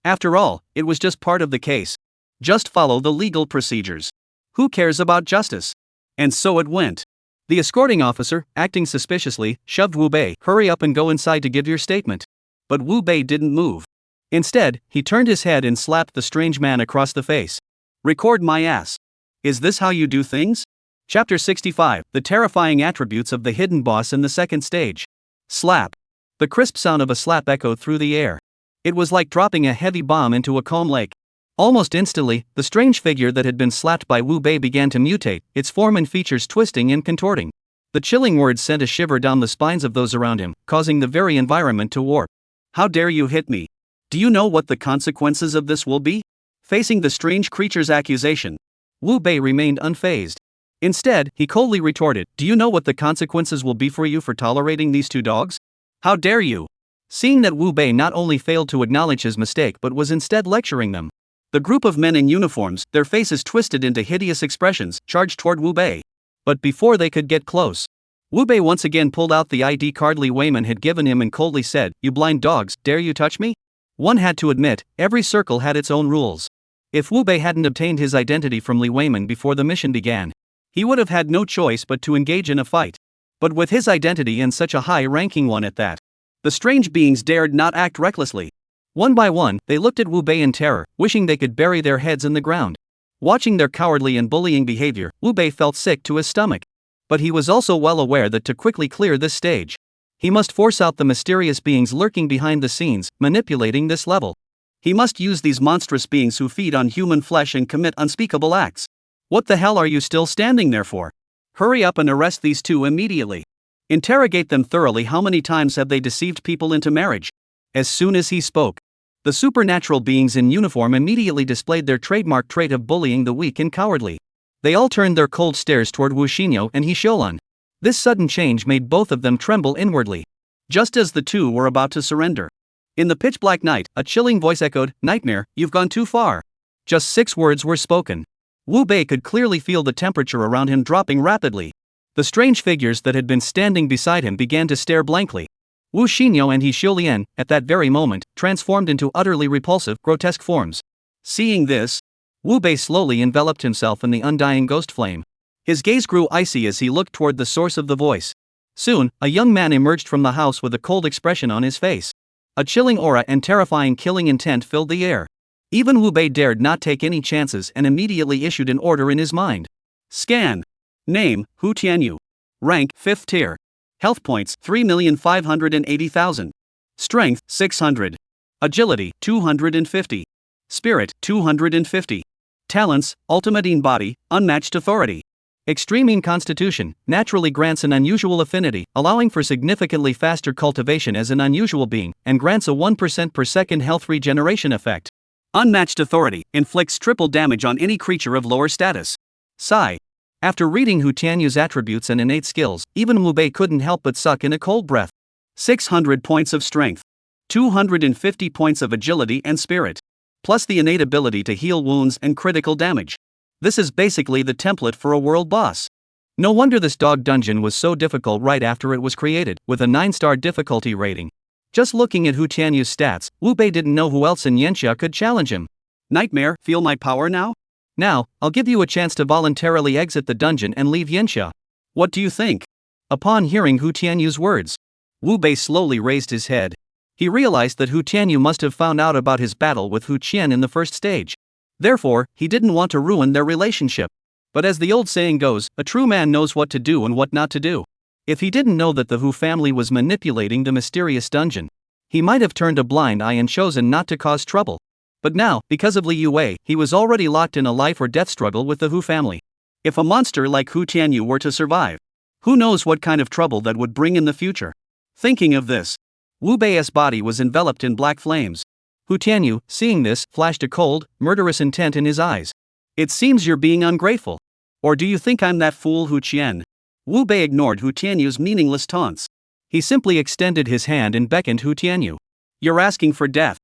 After all, it was just part of the case. Just follow the legal procedures. Who cares about justice? And so it went. The escorting officer, acting suspiciously, shoved Wu Bei. Hurry up and go inside to give your statement. But Wu Bei didn't move. Instead, he turned his head and slapped the strange man across the face. Record my ass. Is this how you do things? Chapter 65, The Terrifying Attributes of the Hidden Boss in the Second Stage. Slap. The crisp sound of a slap echoed through the air. It was like dropping a heavy bomb into a calm lake. Almost instantly, the strange figure that had been slapped by Wu Bei began to mutate, its form and features twisting and contorting. The chilling words sent a shiver down the spines of those around him, causing the very environment to warp. How dare you hit me? Do you know what the consequences of this will be? Facing the strange creature's accusation, Wu Bei remained unfazed. Instead, he coldly retorted, do you know what the consequences will be for you for tolerating these two dogs? How dare you? Seeing that Wu Bei not only failed to acknowledge his mistake but was instead lecturing them, the group of men in uniforms, their faces twisted into hideous expressions, charged toward Wu Bei. But before they could get close, Wu Bei once again pulled out the ID card Li Weiman had given him and coldly said, you blind dogs, dare you touch me? One had to admit, every circle had its own rules. If Wu Bei hadn't obtained his identity from Li Weiman before the mission began, he would have had no choice but to engage in a fight. But with his identity and such a high-ranking one at that, the strange beings dared not act recklessly. One by one, they looked at Wu Bei in terror, wishing they could bury their heads in the ground. Watching their cowardly and bullying behavior, Wu Bei felt sick to his stomach. But he was also well aware that to quickly clear this stage, he must force out the mysterious beings lurking behind the scenes, manipulating this level. He must use these monstrous beings who feed on human flesh and commit unspeakable acts. What the hell are you still standing there for? Hurry up and arrest these two immediately. Interrogate them thoroughly. How many times have they deceived people into marriage? As soon as he spoke, the supernatural beings in uniform immediately displayed their trademark trait of bullying the weak and cowardly. They all turned their cold stares toward Wu Xinyo and He Xiaolan. This sudden change made both of them tremble inwardly, just as the two were about to surrender. In the pitch-black night, a chilling voice echoed, "Nightmare, you've gone too far." Just 6 words were spoken. Wu Bei could clearly feel the temperature around him dropping rapidly. The strange figures that had been standing beside him began to stare blankly. Wu Xinyo and He Xiulian, at that very moment, transformed into utterly repulsive, grotesque forms. Seeing this, Wu Bei slowly enveloped himself in the undying ghost flame. His gaze grew icy as he looked toward the source of the voice. Soon, a young man emerged from the house with a cold expression on his face. A chilling aura and terrifying killing intent filled the air. Even Wu Bei dared not take any chances and immediately issued an order in his mind. Scan. Name, Hu Tianyu. Rank, 5th tier. Health points, 3,580,000. Strength, 600. Agility, 250. Spirit, 250. Talents, ultimate in body, unmatched authority. Extreme in constitution, naturally grants an unusual affinity, allowing for significantly faster cultivation as an unusual being, and grants a 1% per second health regeneration effect. Unmatched authority, inflicts triple damage on any creature of lower status. Sigh. After reading Hu Tianyu's attributes and innate skills, even Wu Bei couldn't help but suck in a cold breath. 600 points of strength. 250 points of agility and spirit. Plus the innate ability to heal wounds and critical damage. This is basically the template for a world boss. No wonder this dog dungeon was so difficult right after it was created, with a 9-star difficulty rating. Just looking at Hu Tianyu's stats, Wu Bei didn't know who else in Yanxia could challenge him. Nightmare, feel my power now? Now, I'll give you a chance to voluntarily exit the dungeon and leave Yanxia. What do you think? Upon hearing Hu Tianyu's words, Wu Bei slowly raised his head. He realized that Hu Tianyu must have found out about his battle with Hu Qian in the first stage. Therefore, he didn't want to ruin their relationship. But as the old saying goes, a true man knows what to do and what not to do. If he didn't know that the Hu family was manipulating the mysterious dungeon, he might have turned a blind eye and chosen not to cause trouble. But now, because of Li Yue, he was already locked in a life or death struggle with the Hu family. If a monster like Hu Tianyu were to survive, who knows what kind of trouble that would bring in the future. Thinking of this, Wu Bei's body was enveloped in black flames. Hu Tianyu, seeing this, flashed a cold, murderous intent in his eyes. It seems you're being ungrateful. Or do you think I'm that fool Hu Qian? Wu Bei ignored Hu Tianyu's meaningless taunts. He simply extended his hand and beckoned Hu Tianyu. You're asking for death.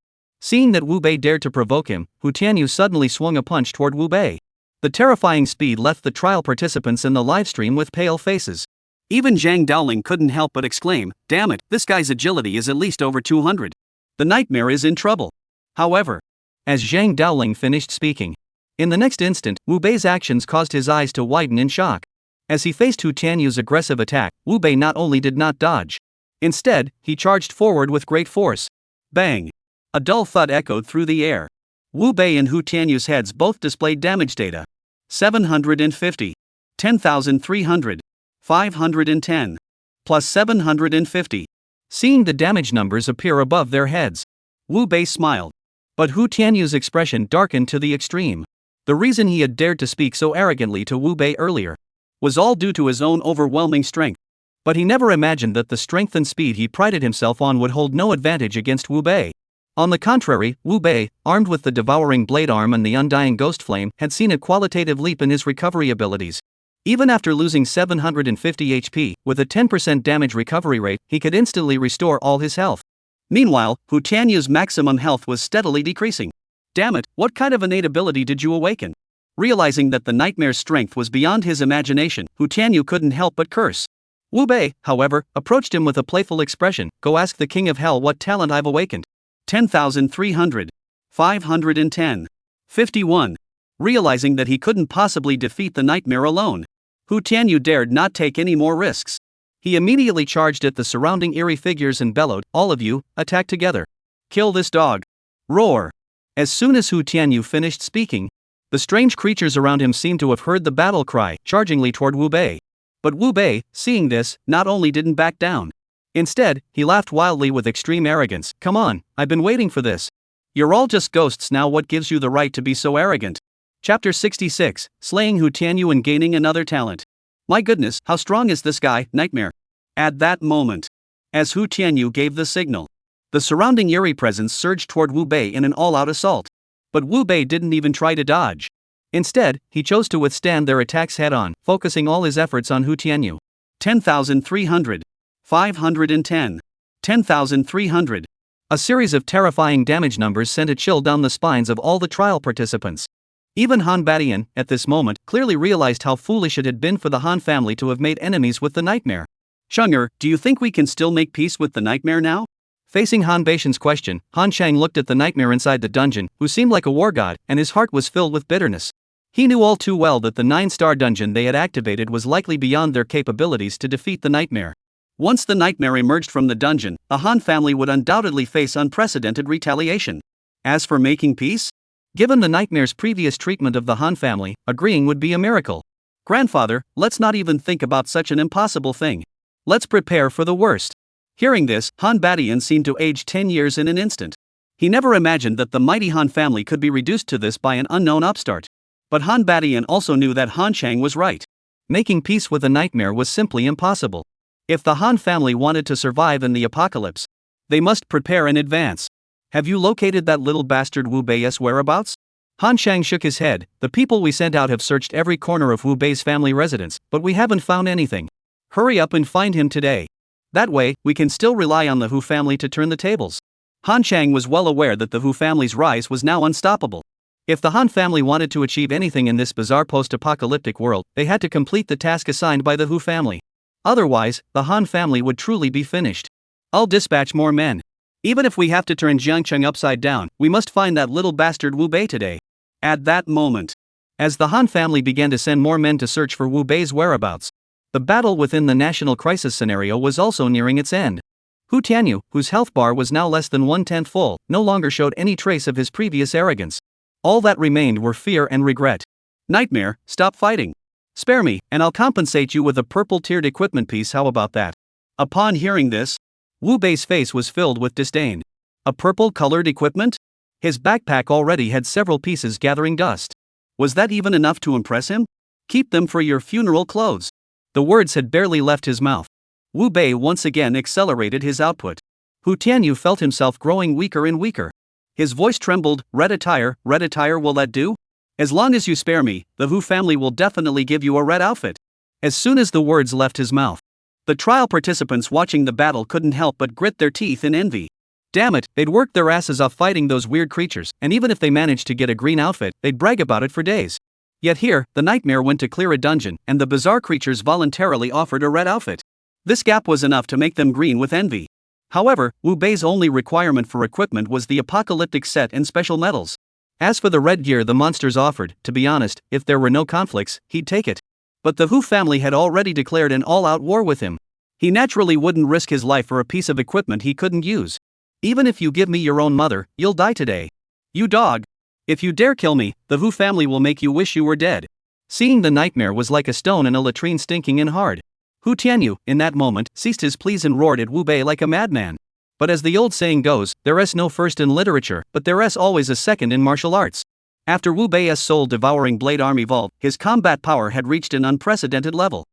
Seeing that Wu Bei dared to provoke him, Hu Tianyu suddenly swung a punch toward Wu Bei. The terrifying speed left the trial participants in the livestream with pale faces. Even Zhang Daoling couldn't help but exclaim, "Damn it, this guy's agility is at least over 200. The nightmare is in trouble." However, as Zhang Daoling finished speaking, in the next instant, Wu Bei's actions caused his eyes to widen in shock. As he faced Hu Tianyu's aggressive attack, Wu Bei not only did not dodge. Instead, he charged forward with great force. Bang! A dull thud echoed through the air. Wu Bei and Hu Tianyu's heads both displayed damage data. 750. 10,300. 510. Plus 750. Seeing the damage numbers appear above their heads, Wu Bei smiled. But Hu Tianyu's expression darkened to the extreme. The reason he had dared to speak so arrogantly to Wu Bei earlier was all due to his own overwhelming strength. But he never imagined that the strength and speed he prided himself on would hold no advantage against Wu Bei. On the contrary, Wu Bei, armed with the devouring blade arm and the undying ghost flame, had seen a qualitative leap in his recovery abilities. Even after losing 750 HP, with a 10% damage recovery rate, he could instantly restore all his health. Meanwhile, Hu Tianyu's maximum health was steadily decreasing. Damn it, what kind of innate ability did you awaken? Realizing that the nightmare's strength was beyond his imagination, Hu Tianyu couldn't help but curse. Wu Bei, however, approached him with a playful expression. "Go ask the king of hell what talent I've awakened." 10,300. 510. 51. Realizing that he couldn't possibly defeat the nightmare alone, Hu Tianyu dared not take any more risks. He immediately charged at the surrounding eerie figures and bellowed, "All of you, attack together. Kill this dog." Roar! As soon as Hu Tianyu finished speaking, the strange creatures around him seemed to have heard the battle cry, chargingly toward Wu Bei. But Wu Bei, seeing this, not only didn't back down. Instead, he laughed wildly with extreme arrogance. "Come on, I've been waiting for this. You're all just ghosts now. What gives you the right to be so arrogant?" Chapter 66, Slaying Hu Tianyu and Gaining Another Talent. My goodness, how strong is this guy, Nightmare? At that moment, as Hu Tianyu gave the signal, the surrounding eerie presence surged toward Wu Bei in an all-out assault. But Wu Bei didn't even try to dodge. Instead, he chose to withstand their attacks head-on, focusing all his efforts on Hu Tianyu. 10,300. 510. 10,300. A series of terrifying damage numbers sent a chill down the spines of all the trial participants. Even Han Badian, at this moment, clearly realized how foolish it had been for the Han family to have made enemies with the nightmare. "Chang'er, do you think we can still make peace with the nightmare now?" Facing Han Batian's question, Han Chang looked at the nightmare inside the dungeon, who seemed like a war god, and his heart was filled with bitterness. He knew all too well that the 9-star dungeon they had activated was likely beyond their capabilities to defeat the nightmare. Once the nightmare emerged from the dungeon, the Han family would undoubtedly face unprecedented retaliation. As for making peace? Given the nightmare's previous treatment of the Han family, agreeing would be a miracle. "Grandfather, let's not even think about such an impossible thing. Let's prepare for the worst." Hearing this, Han Badian seemed to age 10 years in an instant. He never imagined that the mighty Han family could be reduced to this by an unknown upstart. But Han Badian also knew that Han Chang was right. Making peace with a nightmare was simply impossible. If the Han family wanted to survive in the apocalypse, they must prepare in advance. "Have you located that little bastard Wu Bei's whereabouts?" Han Chang shook his head. "The people we sent out have searched every corner of Wu Bei's family residence, but we haven't found anything. Hurry up and find him today. That way, we can still rely on the Hu family to turn the tables." Han Chang was well aware that the Hu family's rise was now unstoppable. If the Han family wanted to achieve anything in this bizarre post-apocalyptic world, they had to complete the task assigned by the Hu family. Otherwise, the Han family would truly be finished. "I'll dispatch more men. Even if we have to turn Jiangcheng upside down, we must find that little bastard Wu Bei today." At that moment, as the Han family began to send more men to search for Wu Bei's whereabouts, the battle within the national crisis scenario was also nearing its end. Hu Tianyu, whose health bar was now less than 1/10 full, no longer showed any trace of his previous arrogance. All that remained were fear and regret. "Nightmare, stop fighting. Spare me, and I'll compensate you with a purple-tiered equipment piece. How about that?" Upon hearing this, Wu Bei's face was filled with disdain. A purple-colored equipment? His backpack already had several pieces gathering dust. Was that even enough to impress him? "Keep them for your funeral clothes." The words had barely left his mouth. Wu Bei once again accelerated his output. Hu Tianyu felt himself growing weaker and weaker. His voice trembled. Red attire, will that do? As long as you spare me, the Hu family will definitely give you a red outfit." As soon as the words left his mouth, the trial participants watching the battle couldn't help but grit their teeth in envy. Damn it, they'd worked their asses off fighting those weird creatures, and even if they managed to get a green outfit, they'd brag about it for days. Yet here, the nightmare went to clear a dungeon, and the bizarre creatures voluntarily offered a red outfit. This gap was enough to make them green with envy. However, Wu Bei's only requirement for equipment was the apocalyptic set and special medals. As for the red gear the monsters offered, to be honest, if there were no conflicts, he'd take it. But the Hu family had already declared an all-out war with him. He naturally wouldn't risk his life for a piece of equipment he couldn't use. Even if you give me your own mother, you'll die today. You dog. If you dare kill me, the Hu family will make you wish you were dead. Seeing the nightmare was like a stone in a latrine stinking in hard. Hu Tianyu, in that moment, ceased his pleas and roared at Wu Bei like a madman. But as the old saying goes, there's no first in literature, but there's always a second in martial arts. After Wu Bei's soul-devouring blade arm evolved, his combat power had reached an unprecedented level.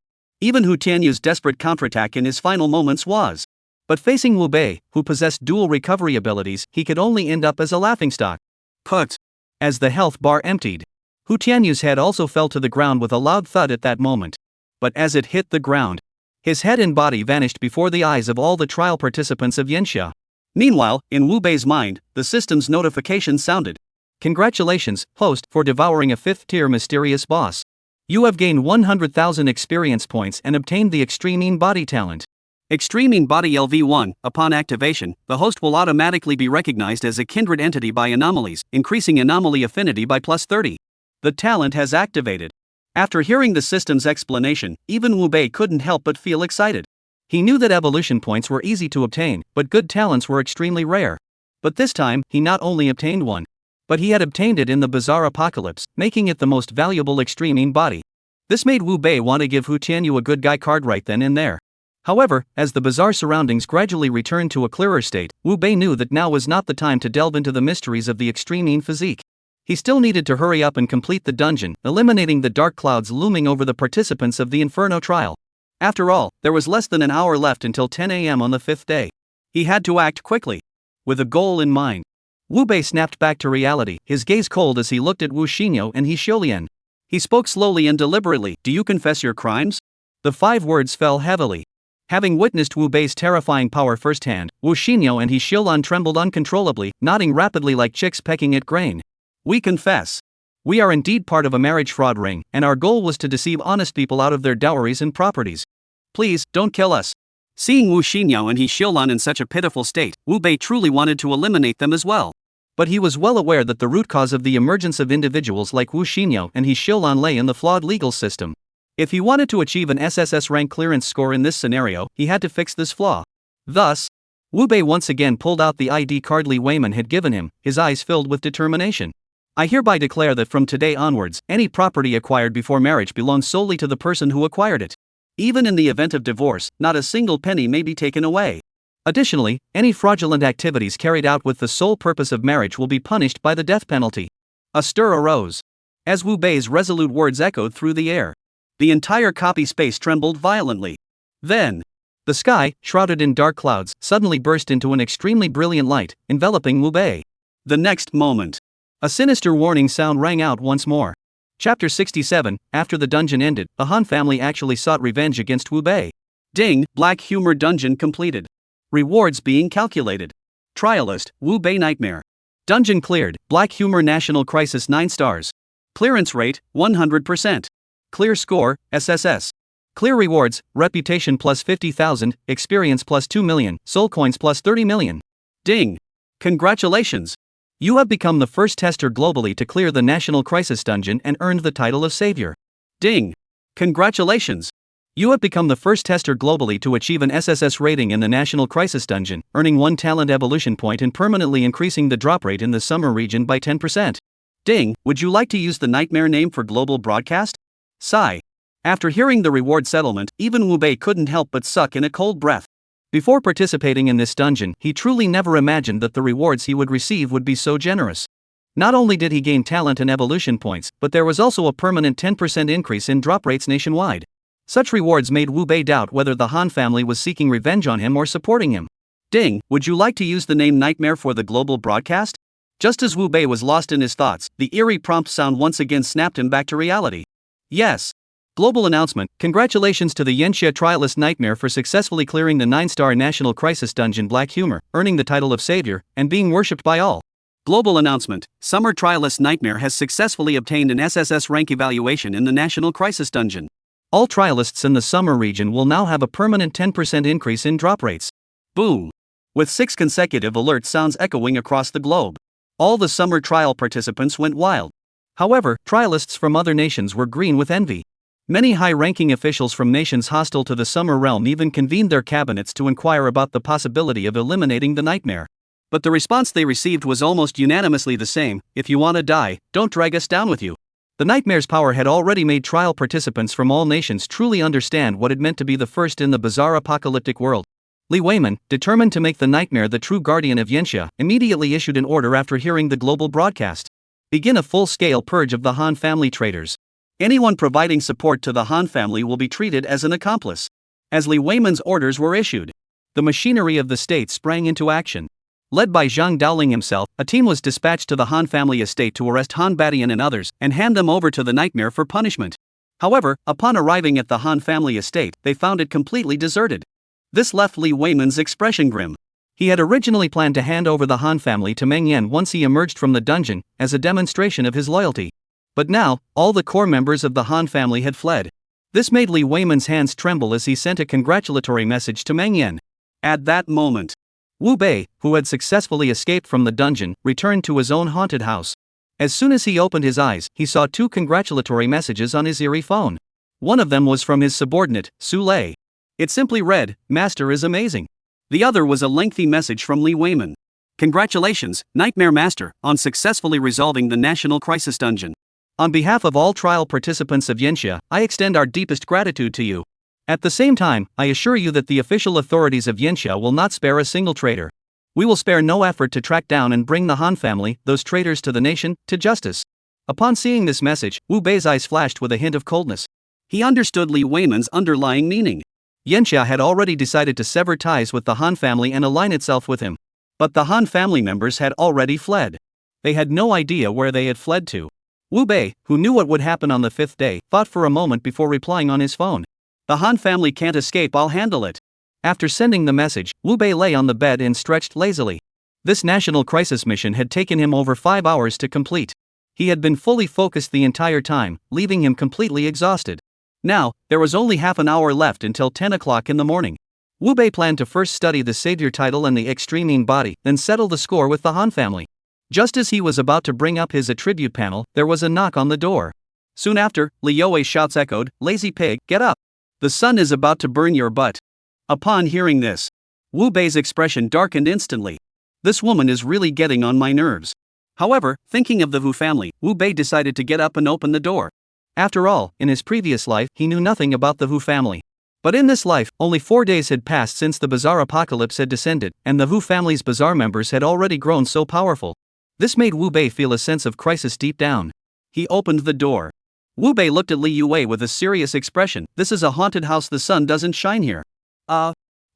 Even Hu Tianyu's desperate counterattack in his final moments was. But facing Wu Bei, who possessed dual recovery abilities, he could only end up as a laughingstock. Put. As the health bar emptied, Hu Tianyu's head also fell to the ground with a loud thud at that moment. But as it hit the ground, his head and body vanished before the eyes of all the trial participants of Yanxia. Meanwhile, in Wu Bei's mind, the system's notification sounded. Congratulations, host, for devouring a 5th-tier mysterious boss. You have gained 100,000 experience points and obtained the Extreme Body talent. Extreme Body LV1, upon activation, the host will automatically be recognized as a kindred entity by anomalies, increasing anomaly affinity by +30. The talent has activated. After hearing the system's explanation, even Wu Bei couldn't help but feel excited. He knew that evolution points were easy to obtain, but good talents were extremely rare. But this time, he not only obtained one, but he had obtained it in the bizarre apocalypse, making it the most valuable Extreme Body. This made Wu Bei want to give Hu Tianyu a good guy card right then and there. However, as the bizarre surroundings gradually returned to a clearer state, Wu Bei knew that now was not the time to delve into the mysteries of the Extreme physique. He still needed to hurry up and complete the dungeon, eliminating the dark clouds looming over the participants of the Inferno trial. After all, there was less than an hour left until 10 a.m. on the 5th day. He had to act quickly. With a goal in mind, Wu Bei snapped back to reality, his gaze cold as he looked at Wu Xinyo and He Xiulian. He spoke slowly and deliberately. Do you confess your crimes? The 5 words fell heavily. Having witnessed Wu Bei's terrifying power firsthand, Wu Xinyo and He Xiulian trembled uncontrollably, nodding rapidly like chicks pecking at grain. We confess. We are indeed part of a marriage fraud ring, and our goal was to deceive honest people out of their dowries and properties. Please, don't kill us. Seeing Wu Xinyo and He Xiulian in such a pitiful state, Wu Bei truly wanted to eliminate them as well. But he was well aware that the root cause of the emergence of individuals like Wu Xinyo and He Xiulian lay in the flawed legal system. If he wanted to achieve an SSS-rank clearance score in this scenario, he had to fix this flaw. Thus, Wu Bei once again pulled out the ID card Li Weiman had given him, his eyes filled with determination. I hereby declare that from today onwards, any property acquired before marriage belongs solely to the person who acquired it. Even in the event of divorce, not a single penny may be taken away. Additionally, any fraudulent activities carried out with the sole purpose of marriage will be punished by the death penalty. A stir arose. As Wu Bei's resolute words echoed through the air, the entire copy space trembled violently. Then, the sky, shrouded in dark clouds, suddenly burst into an extremely brilliant light, enveloping Wu Bei. The next moment, a sinister warning sound rang out once more. Chapter 67, after the dungeon ended, the Han family actually sought revenge against Wu Bei. Ding, Black Humor Dungeon completed. Rewards being calculated. Trialist, Wu Bei Nightmare. Dungeon cleared, Black Humor National Crisis 9 stars. Clearance rate, 100%. Clear score, SSS. Clear rewards, reputation plus 50,000, experience plus 2 million, soul coins plus 30 million. Ding. Congratulations. You have become the first tester globally to clear the National Crisis Dungeon and earned the title of Savior. Ding. Congratulations. You have become the first tester globally to achieve an SSS rating in the National Crisis Dungeon, earning 1 talent evolution point and permanently increasing the drop rate in the summer region by 10%. Ding, would you like to use the nightmare name for global broadcast? Sigh. After hearing the reward settlement, even Wu Bei couldn't help but suck in a cold breath. Before participating in this dungeon, he truly never imagined that the rewards he would receive would be so generous. Not only did he gain talent and evolution points, but there was also a permanent 10% increase in drop rates nationwide. Such rewards made Wu Bei doubt whether the Han family was seeking revenge on him or supporting him. Ding, would you like to use the name Nightmare for the global broadcast? Just as Wu Bei was lost in his thoughts, the eerie prompt sound once again snapped him back to reality. Yes. Global announcement: congratulations to the Yenxia trialist Nightmare for successfully clearing the 9-star National Crisis Dungeon Black Humor, earning the title of Savior, and being worshipped by all. Global announcement: Summer Trialist Nightmare has successfully obtained an SSS-rank evaluation in the National Crisis Dungeon. All trialists in the summer region will now have a permanent 10% increase in drop rates. Boom! With 6 consecutive alert sounds echoing across the globe. All the summer trial participants went wild. However, trialists from other nations were green with envy. Many high-ranking officials from nations hostile to the summer realm even convened their cabinets to inquire about the possibility of eliminating the nightmare. But the response they received was almost unanimously the same: if you want to die, don't drag us down with you. The nightmare's power had already made trial participants from all nations truly understand what it meant to be the first in the bizarre apocalyptic world. Li Weiman, determined to make the nightmare the true guardian of Yenxia, immediately issued an order after hearing the global broadcast. Begin a full-scale purge of the Han family traitors. Anyone providing support to the Han family will be treated as an accomplice. As Li Weiman's orders were issued, the machinery of the state sprang into action. Led by Zhang Daoling himself, a team was dispatched to the Han family estate to arrest Han Badian and others and hand them over to the nightmare for punishment. However, upon arriving at the Han family estate, they found it completely deserted. This left Li Weiman's expression grim. He had originally planned to hand over the Han family to Meng Yan once he emerged from the dungeon, as a demonstration of his loyalty. But now, all the core members of the Han family had fled. This made Li Weiman's hands tremble as he sent a congratulatory message to Meng Yan. At that moment, Wu Bei, who had successfully escaped from the dungeon, returned to his own haunted house. As soon as he opened his eyes, he saw 2 congratulatory messages on his eerie phone. One of them was from his subordinate, Su Lei. It simply read, "Master is amazing." The other was a lengthy message from Li Weiman. "Congratulations, Nightmare Master, on successfully resolving the National Crisis Dungeon. On behalf of all trial participants of Yenxia, I extend our deepest gratitude to you. At the same time, I assure you that the official authorities of Yenxia will not spare a single traitor. We will spare no effort to track down and bring the Han family, those traitors to the nation, to justice." Upon seeing this message, Wu Bei's eyes flashed with a hint of coldness. He understood Li Weiman's underlying meaning. Yenxia had already decided to sever ties with the Han family and align itself with him. But the Han family members had already fled. They had no idea where they had fled to. Wu Bei, who knew what would happen on the 5th day, thought for a moment before replying on his phone. "The Han family can't escape, I'll handle it." After sending the message, Wu Bei lay on the bed and stretched lazily. This national crisis mission had taken him over 5 hours to complete. He had been fully focused the entire time, leaving him completely exhausted. Now, there was only half an hour left until 10 o'clock in the morning. Wu Bei planned to first study the Savior title and the extreme body, then settle the score with the Han family. Just as he was about to bring up his attribute panel, there was a knock on the door. Soon after, Li You's shouts echoed, "Lazy pig, get up! The sun is about to burn your butt." Upon hearing this, Wu Bei's expression darkened instantly. This woman is really getting on my nerves. However, thinking of the Wu family, Wu Bei decided to get up and open the door. After all, in his previous life, he knew nothing about the Wu family. But in this life, only 4 days had passed since the bizarre apocalypse had descended, and the Wu family's bizarre members had already grown so powerful. This made Wu Bei feel a sense of crisis deep down. He opened the door. Wu Bei looked at Li Yue with a serious expression. "This is a haunted house, the sun doesn't shine here."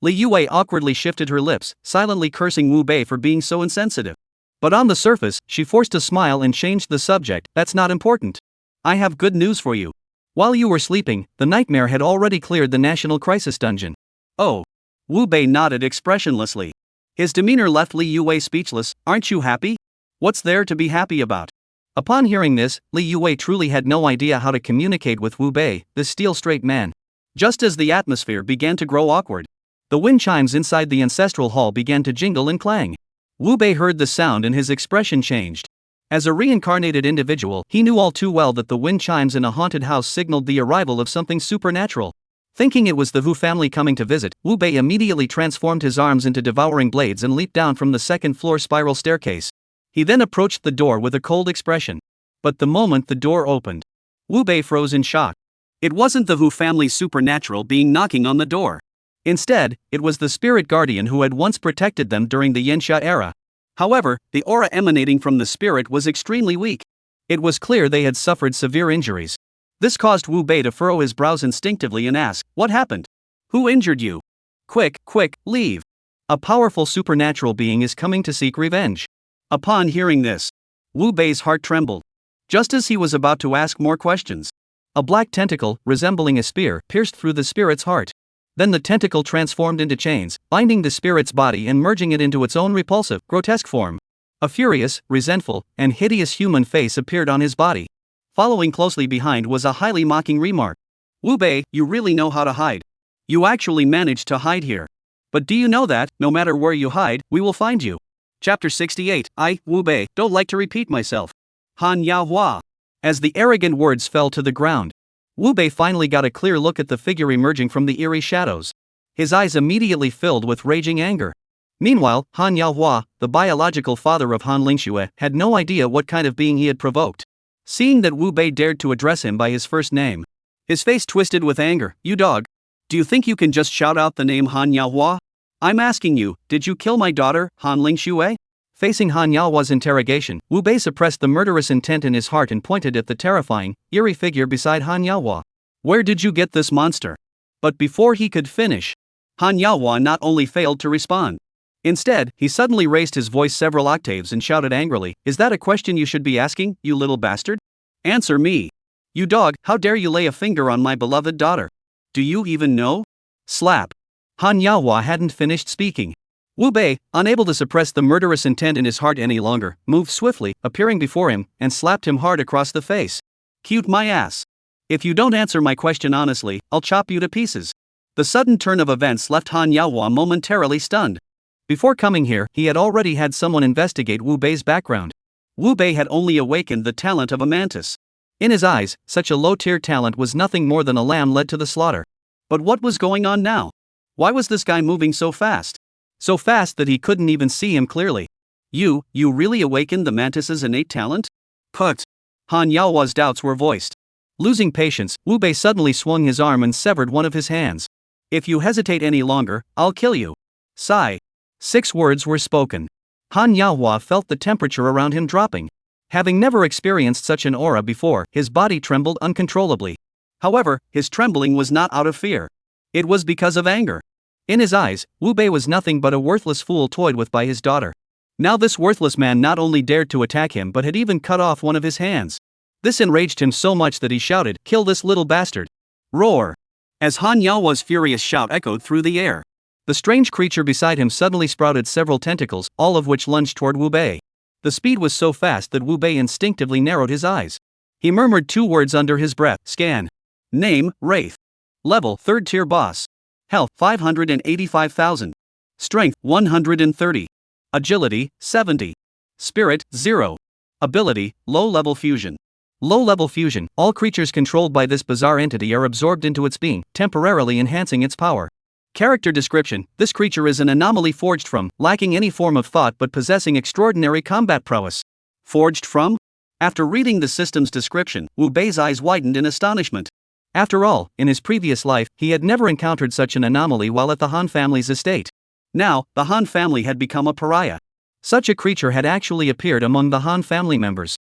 Li Yue awkwardly shifted her lips, silently cursing Wu Bei for being so insensitive. But on the surface, she forced a smile and changed the subject. "That's not important. I have good news for you. While you were sleeping, the nightmare had already cleared the National Crisis Dungeon." "Oh." Wu Bei nodded expressionlessly. His demeanor left Li Yue speechless. "Aren't you happy? What's there to be happy about?" Upon hearing this, Li Yue truly had no idea how to communicate with Wu Bei, this steel-straight man. Just as the atmosphere began to grow awkward, the wind chimes inside the ancestral hall began to jingle and clang. Wu Bei heard the sound and his expression changed. As a reincarnated individual, he knew all too well that the wind chimes in a haunted house signaled the arrival of something supernatural. Thinking it was the Wu family coming to visit, Wu Bei immediately transformed his arms into devouring blades and leaped down from the second-floor spiral staircase. He then approached the door with a cold expression. But the moment the door opened, Wu Bei froze in shock. It wasn't the Wu family's supernatural being knocking on the door. Instead, it was the spirit guardian who had once protected them during the Yenxia era. However, the aura emanating from the spirit was extremely weak. It was clear they had suffered severe injuries. This caused Wu Bei to furrow his brows instinctively and ask, "What happened? Who injured you? Quick, leave. A powerful supernatural being is coming to seek revenge." Upon hearing this, Wu Bei's heart trembled. Just as he was about to ask more questions, A black tentacle, resembling a spear, pierced through the spirit's heart. Then the tentacle transformed into chains, binding the spirit's body and merging it into its own repulsive, grotesque form. A furious, resentful, and hideous human face appeared on his body. Following closely behind was a highly mocking remark. Wu Bei, you really know how to hide. You actually managed to hide here. But do you know that, no matter where you hide, we will find you? Chapter 68. I, Wu Bei, don't like to repeat myself. Manhwa. As the arrogant words fell to the ground, Wu Bei finally got a clear look at the figure emerging from the eerie shadows. His eyes immediately filled with raging anger. Meanwhile, Han Yaohua, the biological father of Han Lingxue, had no idea what kind of being he had provoked. Seeing that Wu Bei dared to address him by his first name, his face twisted with anger. You dog. Do you think you can just shout out the name Han Yaohua? I'm asking you, did you kill my daughter, Han Lingxue? Facing Han Yaohua's interrogation, Wu Bei suppressed the murderous intent in his heart and pointed at the terrifying, eerie figure beside Han Yaohua. Where did you get this monster? But before he could finish, Han Yaohua not only failed to respond. Instead, he suddenly raised his voice several octaves and shouted angrily, Is that a question you should be asking, you little bastard? Answer me. You dog, how dare you lay a finger on my beloved daughter? Do you even know? Slap. Han Yaohua hadn't finished speaking. Wu Bei, unable to suppress the murderous intent in his heart any longer, moved swiftly, appearing before him, and slapped him hard across the face. Cute my ass. If you don't answer my question honestly, I'll chop you to pieces. The sudden turn of events left Han Yaohua momentarily stunned. Before coming here, he had already had someone investigate Wu Bei's background. Wu Bei had only awakened the talent of a mantis. In his eyes, such a low-tier talent was nothing more than a lamb led to the slaughter. But what was going on now? Why was this guy moving so fast? So fast that he couldn't even see him clearly. You really awakened the mantis's innate talent? Put. Han Yaohua's doubts were voiced. Losing patience, Wu Bei suddenly swung his arm and severed one of his hands. If you hesitate any longer, I'll kill you. Sigh. 6 words were spoken. Han Yaohua felt the temperature around him dropping. Having never experienced such an aura before, his body trembled uncontrollably. However, his trembling was not out of fear. It was because of anger. In his eyes, Wu Bei was nothing but a worthless fool toyed with by his daughter. Now this worthless man not only dared to attack him but had even cut off one of his hands. This enraged him so much that he shouted, Kill this little bastard. Roar. As Han Yaohua's furious shout echoed through the air, the strange creature beside him suddenly sprouted several tentacles, all of which lunged toward Wu Bei. The speed was so fast that Wu Bei instinctively narrowed his eyes. He murmured 2 words under his breath, Scan. Name, Wraith. Level, 3rd tier boss. Health, 585,000. Strength, 130. Agility, 70. Spirit, 0. Ability, low-level fusion. Low-level fusion, all creatures controlled by this bizarre entity are absorbed into its being, temporarily enhancing its power. Character description, this creature is an anomaly forged from, lacking any form of thought but possessing extraordinary combat prowess. Forged from? After reading the system's description, Wu Bei's eyes widened in astonishment. After all, in his previous life, he had never encountered such an anomaly while at the Han family's estate. Now, the Han family had become a pariah. Such a creature had actually appeared among the Han family members.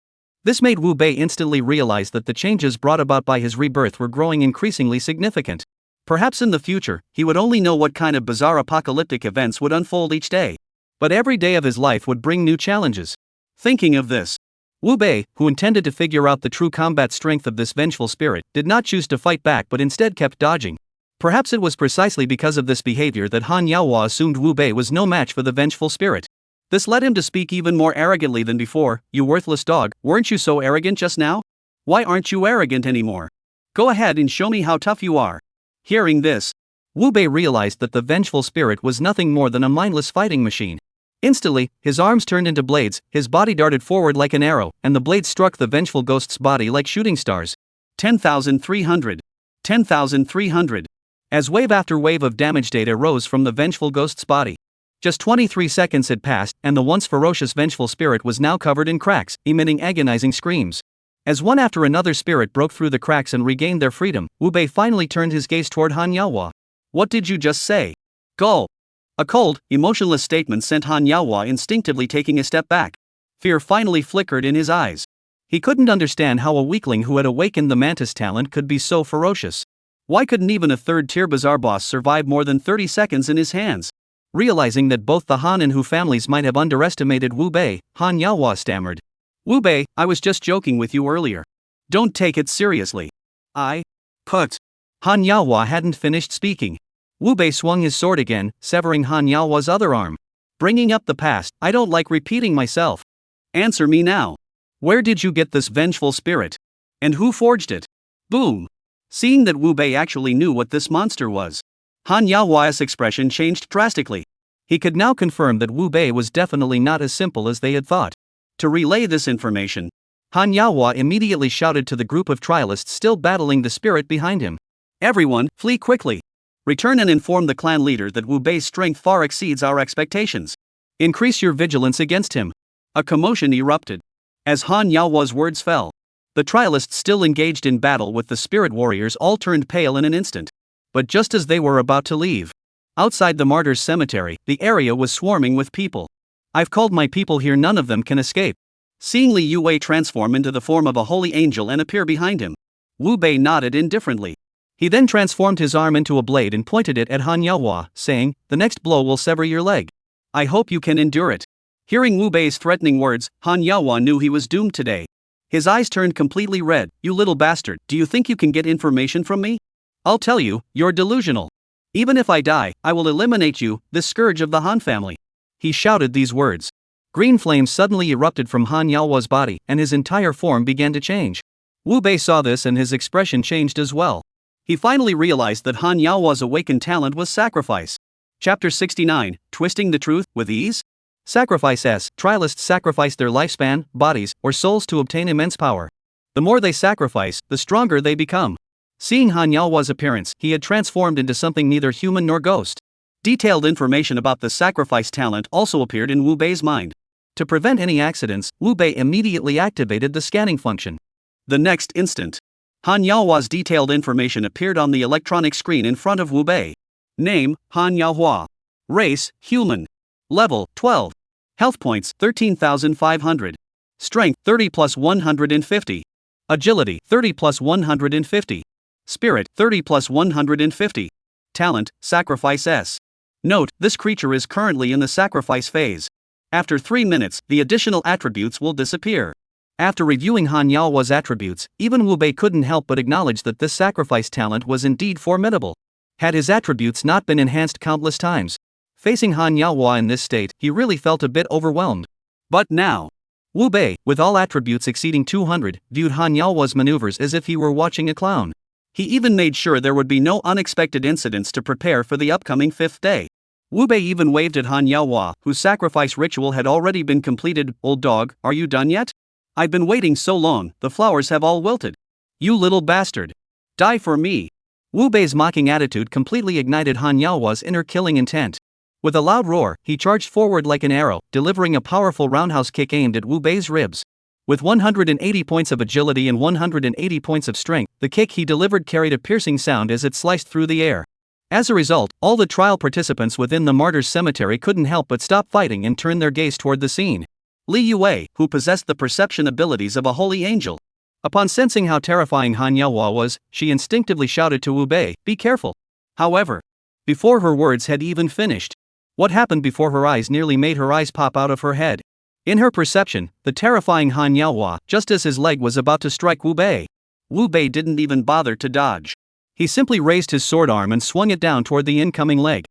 This made Wu Bei instantly realize that the changes brought about by his rebirth were growing increasingly significant. Perhaps in the future, he would only know what kind of bizarre apocalyptic events would unfold each day. But every day of his life would bring new challenges. Thinking of this, Wu Bei, who intended to figure out the true combat strength of this vengeful spirit, did not choose to fight back but instead kept dodging. Perhaps it was precisely because of this behavior that Han Yaohua assumed Wu Bei was no match for the vengeful spirit. This led him to speak even more arrogantly than before. You worthless dog, weren't you so arrogant just now? Why aren't you arrogant anymore? Go ahead and show me how tough you are. Hearing this, Wu Bei realized that the vengeful spirit was nothing more than a mindless fighting machine. Instantly, his arms turned into blades, his body darted forward like an arrow, and the blades struck the vengeful ghost's body like shooting stars. 10,300. 10,300. As wave after wave of damage data rose from the vengeful ghost's body. Just 23 seconds had passed, and the once ferocious vengeful spirit was now covered in cracks, emitting agonizing screams. As one after another spirit broke through the cracks and regained their freedom, Wu Bei finally turned his gaze toward Han Yaohua. What did you just say? Gulp. A cold, emotionless statement sent Han Yaohua instinctively taking a step back. Fear finally flickered in his eyes. He couldn't understand how a weakling who had awakened the mantis talent could be so ferocious. Why couldn't even a 3rd-tier bazaar boss survive more than 30 seconds in his hands? Realizing that both the Han and Hu families might have underestimated Wu Bei, Han Yaohua stammered. Wu Bei, I was just joking with you earlier. Don't take it seriously. I put. Han Yaohua hadn't finished speaking. Wu Bei swung his sword again, severing Han Yaohua's other arm. Bringing up the past, I don't like repeating myself. Answer me now. Where did you get this vengeful spirit? And who forged it? Boom. Seeing that Wu Bei actually knew what this monster was, Han Yaohua's expression changed drastically. He could now confirm that Wu Bei was definitely not as simple as they had thought. To relay this information, Han Yaohua immediately shouted to the group of trialists still battling the spirit behind him. Everyone, flee quickly. Return and inform the clan leader that Wu Bei's strength far exceeds our expectations. Increase your vigilance against him. A commotion erupted. As Han Yaohua's words fell, the trialists still engaged in battle with the spirit warriors all turned pale in an instant. But just as they were about to leave, outside the martyrs' cemetery, the area was swarming with people. I've called my people here, none of them can escape. Seeing Li Yue transform into the form of a holy angel and appear behind him, Wu Bei nodded indifferently. He then transformed his arm into a blade and pointed it at Han Yaohua, saying, "The next blow will sever your leg. I hope you can endure it." Hearing Wu Bei's threatening words, Han Yaohua knew he was doomed today. His eyes turned completely red. "You little bastard, do you think you can get information from me? I'll tell you, you're delusional. Even if I die, I will eliminate you, this scourge of the Han family." He shouted these words. Green flames suddenly erupted from Han Yaohua's body, and his entire form began to change. Wu Bei saw this and his expression changed as well. He finally realized that Han Yaohua's awakened talent was sacrifice. Chapter 69, Twisting the Truth with Ease? Sacrifice S. Trialists sacrifice their lifespan, bodies, or souls to obtain immense power. The more they sacrifice, the stronger they become. Seeing Han Yaohua's appearance, he had transformed into something neither human nor ghost. Detailed information about the sacrifice talent also appeared in Wu Bei's mind. To prevent any accidents, Wu Bei immediately activated the scanning function. The next instant, Han Yaohua's detailed information appeared on the electronic screen in front of Wu Bei. Name, Han Yaohua. Race, human. Level, 12. Health points, 13,500. Strength, 30 plus 150. Agility, 30 plus 150. Spirit, 30 plus 150. Talent, Sacrifice S. Note, this creature is currently in the sacrifice phase. After 3 minutes, the additional attributes will disappear. After reviewing Han Yaohua's attributes, even Wu Bei couldn't help but acknowledge that this sacrifice talent was indeed formidable. Had his attributes not been enhanced countless times, facing Han Yaohua in this state, he really felt a bit overwhelmed. But now, Wu Bei, with all attributes exceeding 200, viewed Han Yaohua's maneuvers as if he were watching a clown. He even made sure there would be no unexpected incidents to prepare for the upcoming 5th day. Wu Bei even waved at Han Yaohua, whose sacrifice ritual had already been completed. "Old dog, are you done yet? I've been waiting so long, the flowers have all wilted. You little bastard. Die for me." Wu Bei's mocking attitude completely ignited Han Yaohua's inner killing intent. With a loud roar, he charged forward like an arrow, delivering a powerful roundhouse kick aimed at Wu Bei's ribs. With 180 points of agility and 180 points of strength, the kick he delivered carried a piercing sound as it sliced through the air. As a result, all the trial participants within the martyrs' cemetery couldn't help but stop fighting and turn their gaze toward the scene. Li Yue, who possessed the perception abilities of a holy angel. Upon sensing how terrifying Han Yaohua was, she instinctively shouted to Wu Bei, "Be careful." However, before her words had even finished, what happened before her eyes nearly made her eyes pop out of her head. In her perception, the terrifying Han Yaohua, just as his leg was about to strike Wu Bei didn't even bother to dodge. He simply raised his sword arm and swung it down toward the incoming leg.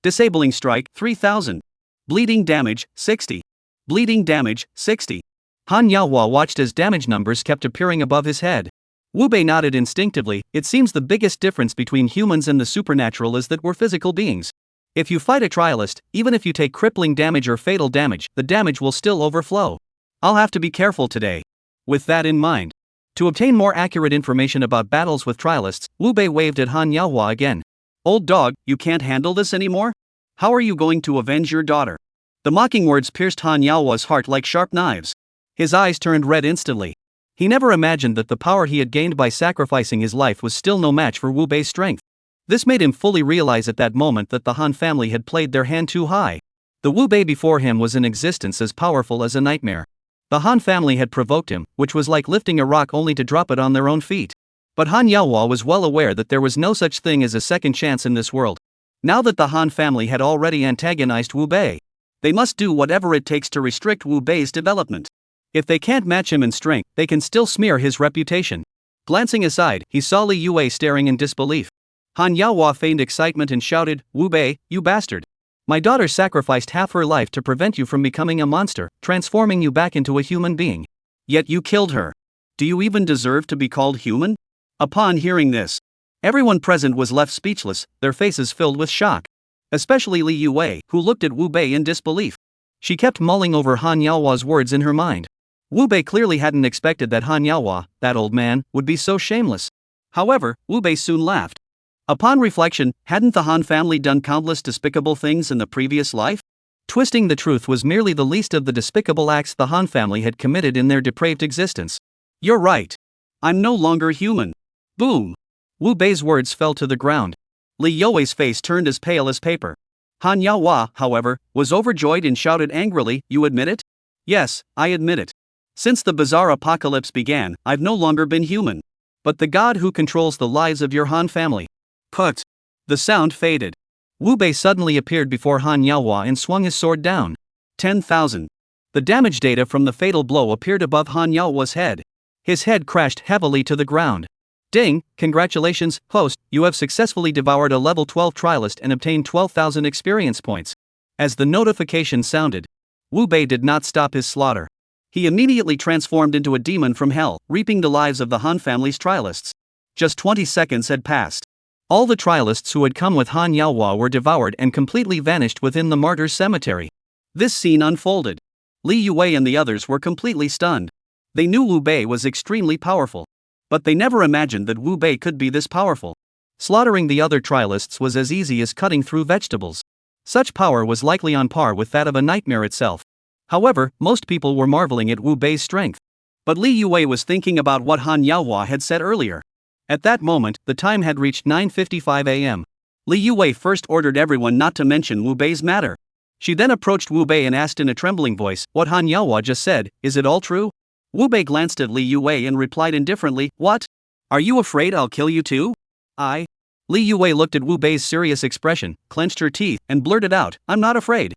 Disabling strike, 3000. Bleeding damage, 60. Bleeding damage, 60. Han Yaohua watched as damage numbers kept appearing above his head. Wu Bei nodded instinctively. It seems the biggest difference between humans and the supernatural is that we're physical beings. If you fight a trialist, even if you take crippling damage or fatal damage, the damage will still overflow. I'll have to be careful today. With that in mind, to obtain more accurate information about battles with trialists, Wu Bei waved at Han Yaohua again. "Old dog, you can't handle this anymore? How are you going to avenge your daughter?" The mocking words pierced Han Yaohua's heart like sharp knives. His eyes turned red instantly. He never imagined that the power he had gained by sacrificing his life was still no match for Wu Bei's strength. This made him fully realize at that moment that the Han family had played their hand too high. The Wu Bei before him was in existence as powerful as a nightmare. The Han family had provoked him, which was like lifting a rock only to drop it on their own feet. But Han Yaohua was well aware that there was no such thing as a second chance in this world. Now that the Han family had already antagonized Wu Bei, they must do whatever it takes to restrict Wu Bei's development. If they can't match him in strength, they can still smear his reputation. Glancing aside, he saw Li Yue staring in disbelief. Han Yaohua feigned excitement and shouted, "Wu Bei, you bastard! My daughter sacrificed half her life to prevent you from becoming a monster, transforming you back into a human being. Yet you killed her. Do you even deserve to be called human?" Upon hearing this, everyone present was left speechless, their faces filled with shock. Especially Li Yue, who looked at Wu Bei in disbelief. She kept mulling over Han Yaohua's words in her mind. Wu Bei clearly hadn't expected that Han Yaohua, that old man, would be so shameless. However, Wu Bei soon laughed. Upon reflection, hadn't the Han family done countless despicable things in the previous life? Twisting the truth was merely the least of the despicable acts the Han family had committed in their depraved existence. "You're right. I'm no longer human." Boom! Wu Bei's words fell to the ground. Li Yue's face turned as pale as paper. Han Yaohua, however, was overjoyed and shouted angrily, "You admit it?" "Yes, I admit it. Since the bizarre apocalypse began, I've no longer been human. But the god who controls the lives of your Han family." Put. The sound faded. Wu Bei suddenly appeared before Han Yaohua and swung his sword down. 10,000. The damage data from the fatal blow appeared above Han Yaohua's head. His head crashed heavily to the ground. "Ding, congratulations, host, you have successfully devoured a level 12 trialist and obtained 12,000 experience points." As the notification sounded, Wu Bei did not stop his slaughter. He immediately transformed into a demon from hell, reaping the lives of the Han family's trialists. Just 20 seconds had passed. All the trialists who had come with Han Yaohua were devoured and completely vanished within the martyrs' cemetery. This scene unfolded. Li Yue and the others were completely stunned. They knew Wu Bei was extremely powerful. But they never imagined that Wu Bei could be this powerful. Slaughtering the other trialists was as easy as cutting through vegetables. Such power was likely on par with that of a nightmare itself. However, most people were marveling at Wu Bei's strength. But Li Yue was thinking about what Han Yaohua had said earlier. At that moment, the time had reached 9:55 a.m. Li Yue first ordered everyone not to mention Wu Bei's matter. She then approached Wu Bei and asked in a trembling voice, "What Han Yaohua just said, is it all true?" Wu Bei glanced at Li Yue and replied indifferently, "What? Are you afraid I'll kill you too?" Li Yue looked at Wu Bei's serious expression, clenched her teeth, and blurted out, "I'm not afraid.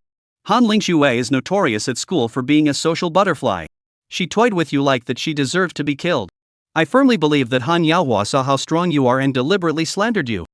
Han Lingxue is notorious at school for being a social butterfly. She toyed with you like that she deserved to be killed. I firmly believe that Han Yaohua saw how strong you are and deliberately slandered you.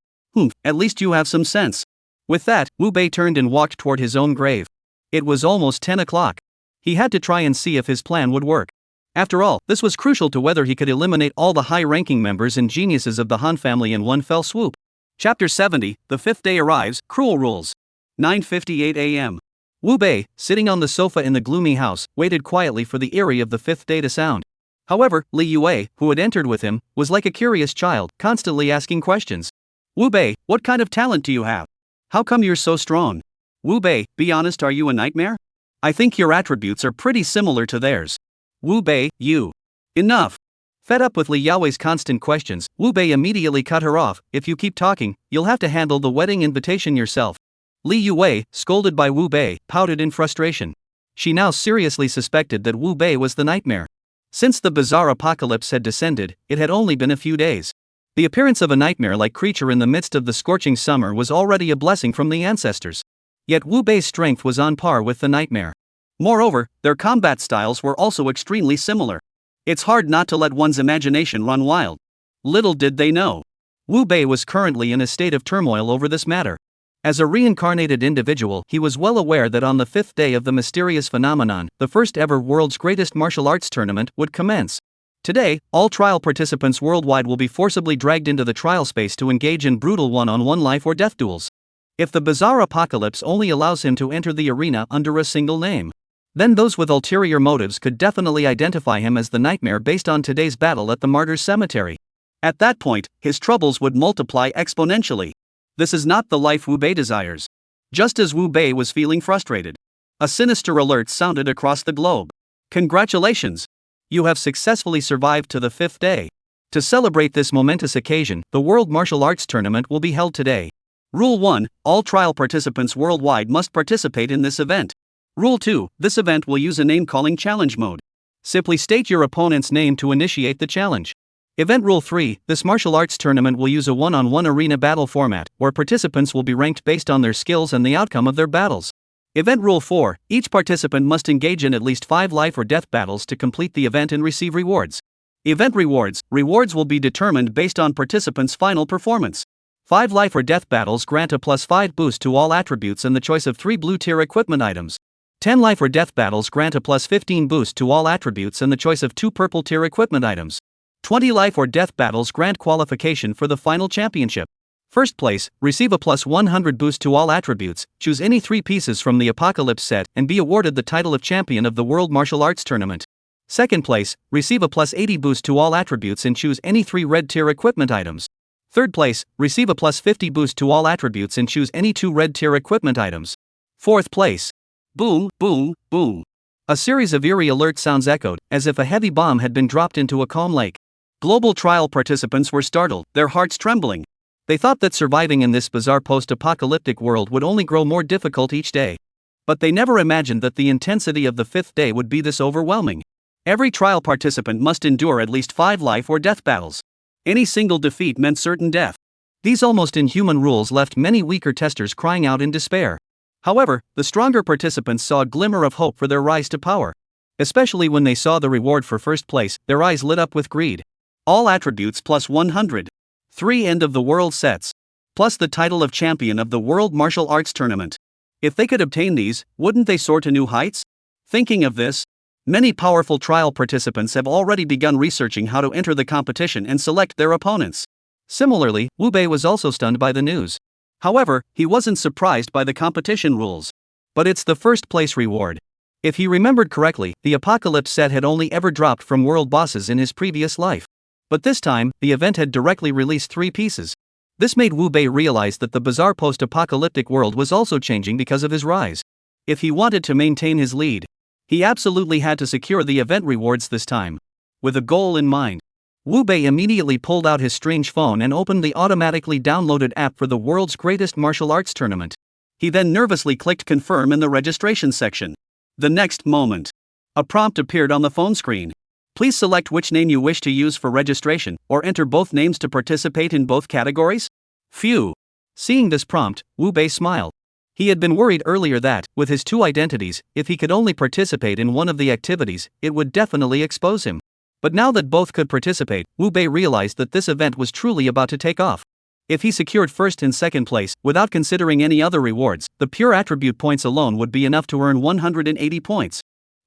At least you have some sense." With that, Wu Bei turned and walked toward his own grave. It was almost 10 o'clock. He had to try and see if his plan would work. After all, this was crucial to whether he could eliminate all the high-ranking members and geniuses of the Han family in one fell swoop. Chapter 70, The Fifth Day Arrives, Cruel Rules. 9:58 a.m. Wu Bei, sitting on the sofa in the gloomy house, waited quietly for the eerie of the fifth day to sound. However, Li Yue, who had entered with him, was like a curious child, constantly asking questions. "Wu Bei, what kind of talent do you have? How come you're so strong? Wu Bei, be honest, are you a nightmare? I think your attributes are pretty similar to theirs. Wu Bei, you." Enough. Fed up with Li Yue's constant questions, Wu Bei immediately cut her off. "If you keep talking, you'll have to handle the wedding invitation yourself." Li Yue, scolded by Wu Bei, pouted in frustration. She now seriously suspected that Wu Bei was the nightmare. Since the bizarre apocalypse had descended, it had only been a few days. The appearance of a nightmare-like creature in the midst of the scorching summer was already a blessing from the ancestors. Yet Wu Bei's strength was on par with the nightmare. Moreover, their combat styles were also extremely similar. It's hard not to let one's imagination run wild. Little did they know, Wu Bei was currently in a state of turmoil over this matter. As a reincarnated individual, he was well aware that on the fifth day of the mysterious phenomenon, the first ever world's greatest martial arts tournament would commence. Today, all trial participants worldwide will be forcibly dragged into the trial space to engage in brutal one-on-one life or death duels. If the bizarre apocalypse only allows him to enter the arena under a single name, then those with ulterior motives could definitely identify him as the nightmare based on today's battle at the Martyrs' Cemetery. At that point, his troubles would multiply exponentially. This is not the life Wu Bei desires. Just as Wu Bei was feeling frustrated, a sinister alert sounded across the globe. "Congratulations! You have successfully survived to the fifth day. To celebrate this momentous occasion, the World Martial Arts Tournament will be held today. Rule 1, all trial participants worldwide must participate in this event. Rule 2, this event will use a name-calling challenge mode. Simply state your opponent's name to initiate the challenge. Event Rule 3, this martial arts tournament will use a one-on-one arena battle format, where participants will be ranked based on their skills and the outcome of their battles. Event Rule 4, each participant must engage in at least 5 life or death battles to complete the event and receive rewards. Event rewards. Rewards will be determined based on participants' final performance. 5 life or death battles grant a +5 boost to all attributes and the choice of 3 blue tier equipment items. 10 life or death battles grant a +15 boost to all attributes and the choice of 2 purple tier equipment items. 20 life or death battles grant qualification for the final championship. First place, receive a +100 boost to all attributes, choose any 3 pieces from the Apocalypse set and be awarded the title of champion of the World Martial Arts Tournament. Second place, receive a +80 boost to all attributes and choose any 3 red tier equipment items. Third place, receive a +50 boost to all attributes and choose any 2 red tier equipment items. Fourth place. Boom, boom, boom. A series of eerie alert sounds echoed, as if a heavy bomb had been dropped into a calm lake. Global trial participants were startled, their hearts trembling. They thought that surviving in this bizarre post-apocalyptic world would only grow more difficult each day. But they never imagined that the intensity of the 5th day would be this overwhelming. Every trial participant must endure at least 5 life or death battles. Any single defeat meant certain death. These almost inhuman rules left many weaker testers crying out in despair. However, the stronger participants saw a glimmer of hope for their rise to power. Especially when they saw the reward for first place, their eyes lit up with greed. All attributes +100. 3 end of the world sets. Plus the title of champion of the World Martial Arts Tournament. If they could obtain these, wouldn't they soar to new heights? Thinking of this, many powerful trial participants have already begun researching how to enter the competition and select their opponents. Similarly, Wu Bei was also stunned by the news. However, he wasn't surprised by the competition rules. But it's the first place reward. If he remembered correctly, the Apocalypse set had only ever dropped from world bosses in his previous life. But this time, the event had directly released 3 pieces. This made Wu Bei realize that the bizarre post-apocalyptic world was also changing because of his rise. If he wanted to maintain his lead, he absolutely had to secure the event rewards this time. With a goal in mind, Wu Bei immediately pulled out his strange phone and opened the automatically downloaded app for the world's greatest martial arts tournament. He then nervously clicked confirm in the registration section. The next moment, a prompt appeared on the phone screen. Please select which name you wish to use for registration, or enter both names to participate in both categories. Phew! Seeing this prompt, Wu Bei smiled. He had been worried earlier that, with his 2 identities, if he could only participate in one of the activities, it would definitely expose him. But now that both could participate, Wu Bei realized that this event was truly about to take off. If he secured first and second place, without considering any other rewards, the pure attribute points alone would be enough to earn 180 points.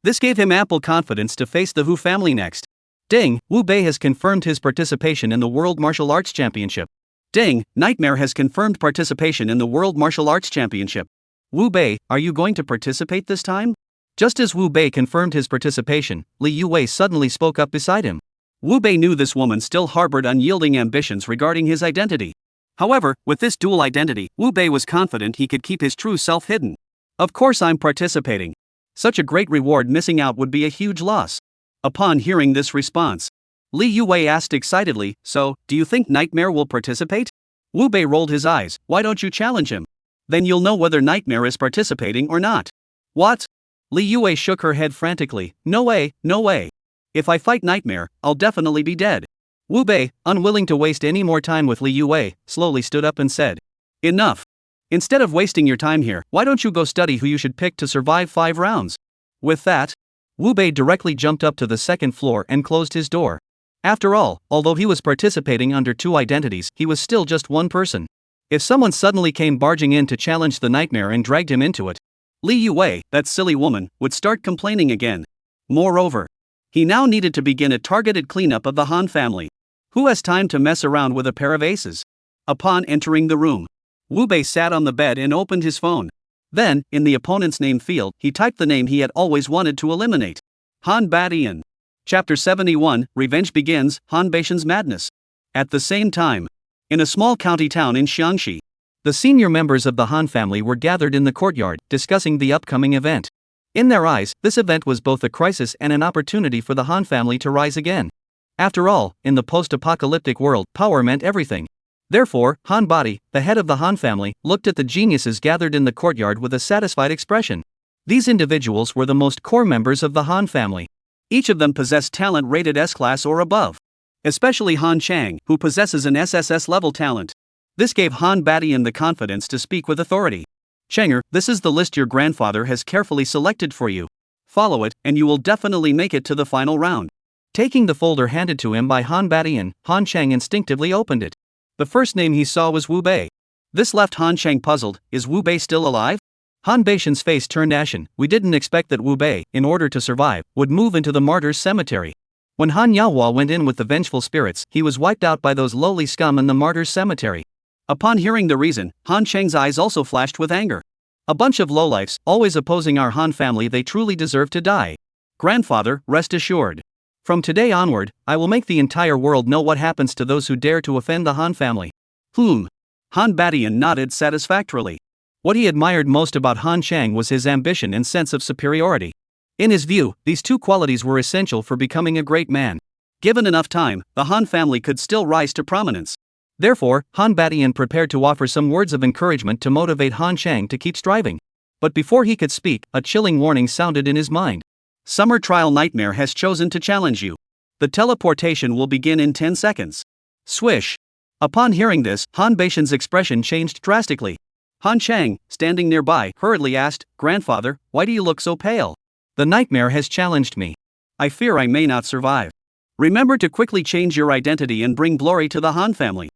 This gave him ample confidence to face the Wu family next. Ding, Wu Bei has confirmed his participation in the World Martial Arts Championship. Ding, Nightmare has confirmed participation in the World Martial Arts Championship. Wu Bei, are you going to participate this time? Just as Wu Bei confirmed his participation, Li Yuwei suddenly spoke up beside him. Wu Bei knew this woman still harbored unyielding ambitions regarding his identity. However, with this dual identity, Wu Bei was confident he could keep his true self hidden. Of course I'm participating. Such a great reward missing out would be a huge loss. Upon hearing this response, Li Yuwei asked excitedly, so, do you think Nightmare will participate? Wu Bei rolled his eyes, why don't you challenge him? Then you'll know whether Nightmare is participating or not. What? Li Yuwei shook her head frantically, no way, no way. If I fight Nightmare, I'll definitely be dead. Wu Bei, unwilling to waste any more time with Li Yuwei, slowly stood up and said, enough. Instead of wasting your time here, why don't you go study who you should pick to survive 5 rounds? With that, Wu Bei directly jumped up to the second floor and closed his door. After all, although he was participating under 2 identities, he was still just one person. If someone suddenly came barging in to challenge the Nightmare and dragged him into it, Li Yuwei, that silly woman, would start complaining again. Moreover, he now needed to begin a targeted cleanup of the Han family. Who has time to mess around with a pair of aces? Upon entering the room, Wu Bei sat on the bed and opened his phone. Then, in the opponent's name field, he typed the name he had always wanted to eliminate. Han Batian. Chapter 71, Revenge Begins, Han Baishan's Madness. At the same time, in a small county town in Xiangxi, the senior members of the Han family were gathered in the courtyard, discussing the upcoming event. In their eyes, this event was both a crisis and an opportunity for the Han family to rise again. After all, in the post-apocalyptic world, power meant everything. Therefore, Han Bati, the head of the Han family, looked at the geniuses gathered in the courtyard with a satisfied expression. These individuals were the most core members of the Han family. Each of them possessed talent rated S-class or above. Especially Han Chang, who possesses an SSS level talent. This gave Han Batian the confidence to speak with authority. Changer, this is the list your grandfather has carefully selected for you. Follow it, and you will definitely make it to the final round. Taking the folder handed to him by Han Batian, Han Chang instinctively opened it. The first name he saw was Wu Bei. This left Han Chang puzzled. Is Wu Bei still alive? Han Batian's face turned ashen. We didn't expect that Wu Bei, in order to survive, would move into the martyrs' cemetery. When Han Yaohua went in with the vengeful spirits, he was wiped out by those lowly scum in the martyrs' cemetery. Upon hearing the reason, Han Chang's eyes also flashed with anger. A bunch of lowlifes, always opposing our Han family. They truly deserve to die. Grandfather, rest assured. From today onward, I will make the entire world know what happens to those who dare to offend the Han family. Han Batian nodded satisfactorily. What he admired most about Han Chang was his ambition and sense of superiority. In his view, these two qualities were essential for becoming a great man. Given enough time, the Han family could still rise to prominence. Therefore, Han Batian prepared to offer some words of encouragement to motivate Han Chang to keep striving. But before he could speak, a chilling warning sounded in his mind. Summer Trial Nightmare has chosen to challenge you. The teleportation will begin in 10 seconds. Swish. Upon hearing this, Han Batian's expression changed drastically. Han Chang, standing nearby, hurriedly asked, "Grandfather, why do you look so pale?" "The nightmare has challenged me. I fear I may not survive. Remember to quickly change your identity and bring glory to the Han family.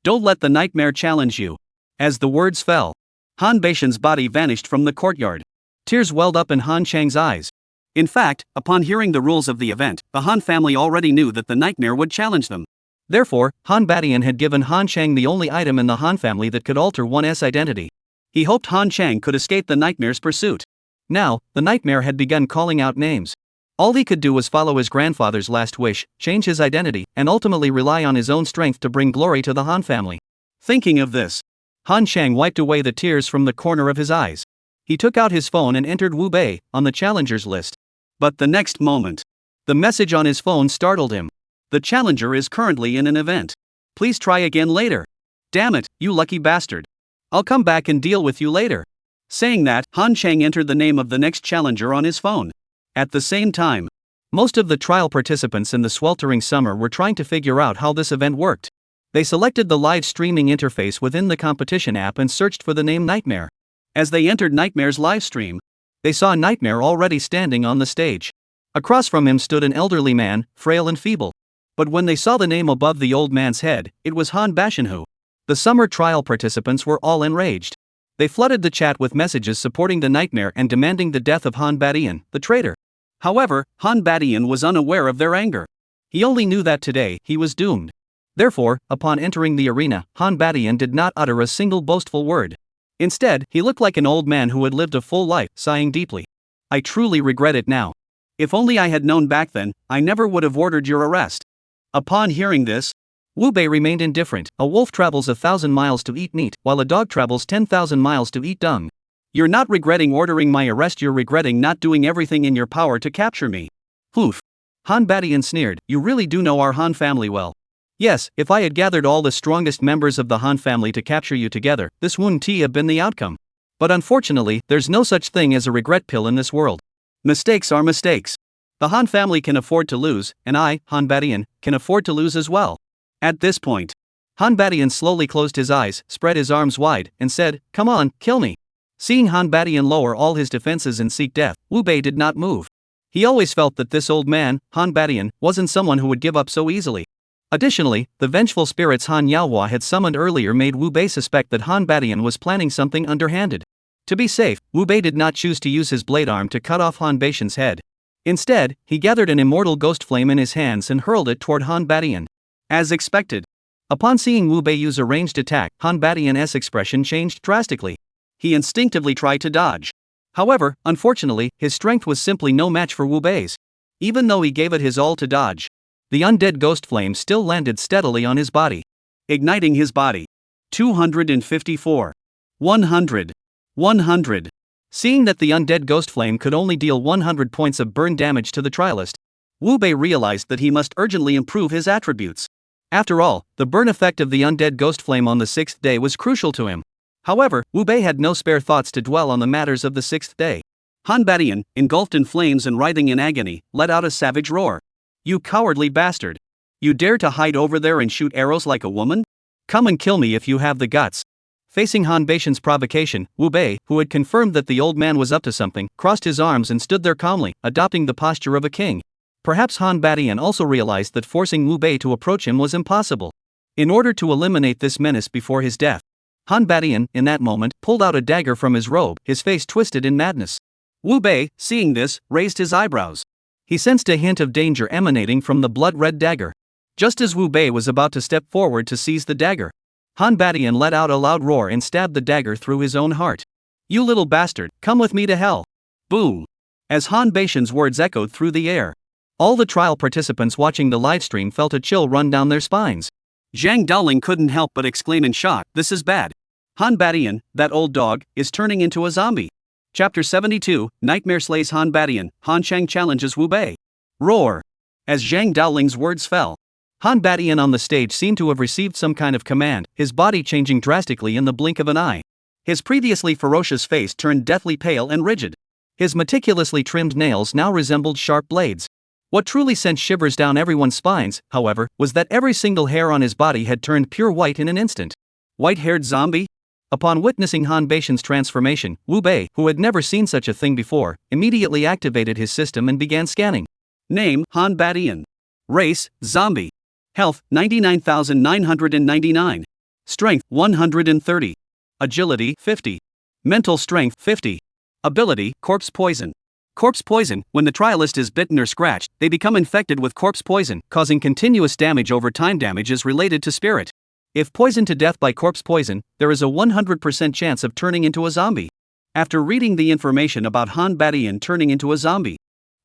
Don't let the nightmare challenge you." As the words fell, Han Batian's body vanished from the courtyard. Tears welled up in Han Chang's eyes. In fact, upon hearing the rules of the event, the Han family already knew that the nightmare would challenge them. Therefore, Han Batian had given Han Chang the only item in the Han family that could alter one's identity. He hoped Han Chang could escape the nightmare's pursuit. Now, the nightmare had begun calling out names. All he could do was follow his grandfather's last wish, change his identity, and ultimately rely on his own strength to bring glory to the Han family. Thinking of this, Han Chang wiped away the tears from the corner of his eyes. He took out his phone and entered Wu Bei on the challengers list. But the next moment, the message on his phone startled him. "The challenger is currently in an event. Please try again later." "Damn it, you lucky bastard. I'll come back and deal with you later." Saying that, Han Chang entered the name of the next challenger on his phone. At the same time, most of the trial participants in the sweltering summer were trying to figure out how this event worked. They selected the live streaming interface within the competition app and searched for the name Nightmare. As they entered Nightmare's live stream, they saw Nightmare already standing on the stage. Across from him stood an elderly man, frail and feeble. But when they saw the name above the old man's head, it was Han Batian. The summer trial participants were all enraged. They flooded the chat with messages supporting the Nightmare and demanding the death of Han Batian, the traitor. However, Han Batian was unaware of their anger. He only knew that today he was doomed. Therefore, upon entering the arena, Han Batian did not utter a single boastful word. Instead, he looked like an old man who had lived a full life, sighing deeply. "I truly regret it now. If only I had known back then, I never would have ordered your arrest." Upon hearing this, Wu Bei remained indifferent. A wolf travels 1,000 miles to eat meat, while a dog travels 10,000 miles to eat dung. You're not regretting ordering my arrest, you're regretting not doing everything in your power to capture me. Oof. Han Batian sneered, "You really do know our Han family well. Yes, if I had gathered all the strongest members of the Han family to capture you together, this wouldn't have been the outcome. But unfortunately, there's no such thing as a regret pill in this world. Mistakes are mistakes. The Han family can afford to lose, and I, Han Batian, can afford to lose as well." At this point, Han Batian slowly closed his eyes, spread his arms wide, and said, "Come on, kill me." Seeing Han Batian lower all his defenses and seek death, Wu Bei did not move. He always felt that this old man, Han Batian, wasn't someone who would give up so easily. Additionally, the vengeful spirits Han Yaohua had summoned earlier made Wu Bei suspect that Han Batian was planning something underhanded. To be safe, Wu Bei did not choose to use his blade arm to cut off Han Batian's head. Instead, he gathered an immortal ghost flame in his hands and hurled it toward Han Batian. As expected, upon seeing Wu Bei use a ranged attack, Han Batian's expression changed drastically. He instinctively tried to dodge. However, unfortunately, his strength was simply no match for Wu Bei's. Even though he gave it his all to dodge, the undead ghost flame still landed steadily on his body, igniting his body. 254. 100. 100. Seeing that the undead ghost flame could only deal 100 points of burn damage to the trialist, Wu Bei realized that he must urgently improve his attributes. After all, the burn effect of the undead ghost flame on the 6th day was crucial to him. However, Wu Bei had no spare thoughts to dwell on the matters of the 6th day. Han Batian, engulfed in flames and writhing in agony, let out a savage roar. "You cowardly bastard! You dare to hide over there and shoot arrows like a woman? Come and kill me if you have the guts." Facing Han Batian's provocation, Wu Bei, who had confirmed that the old man was up to something, crossed his arms and stood there calmly, adopting the posture of a king. Perhaps Han Badian also realized that forcing Wu Bei to approach him was impossible. In order to eliminate this menace before his death, Han Badian, in that moment, pulled out a dagger from his robe, his face twisted in madness. Wu Bei, seeing this, raised his eyebrows. He sensed a hint of danger emanating from the blood-red dagger. Just as Wu Bei was about to step forward to seize the dagger, Han Badian let out a loud roar and stabbed the dagger through his own heart. "You little bastard, come with me to hell!" Boom! As Han Badian's words echoed through the air, all the trial participants watching the livestream felt a chill run down their spines. Zhang Daoling couldn't help but exclaim in shock, "This is bad. Han Badian, that old dog, is turning into a zombie." Chapter 72, Nightmare slays Han Badian, Han Chang challenges Wu Bei. Roar! As Zhang Daoling's words fell, Han Badian on the stage seemed to have received some kind of command, his body changing drastically in the blink of an eye. His previously ferocious face turned deathly pale and rigid. His meticulously trimmed nails now resembled sharp blades. What truly sent shivers down everyone's spines, however, was that every single hair on his body had turned pure white in an instant. White-haired zombie? Upon witnessing Han Badian's transformation, Wu Bei, who had never seen such a thing before, immediately activated his system and began scanning. Name: Han Badian. Race: zombie. Health: 99,999. Strength: 130. Agility: 50. Mental strength: 50. Ability: corpse poison. Corpse poison: when the trialist is bitten or scratched, they become infected with corpse poison, causing continuous damage over time. Damage is related to spirit. If poisoned to death by corpse poison, there is a 100% chance of turning into a zombie. After reading the information about Han Badian turning into a zombie,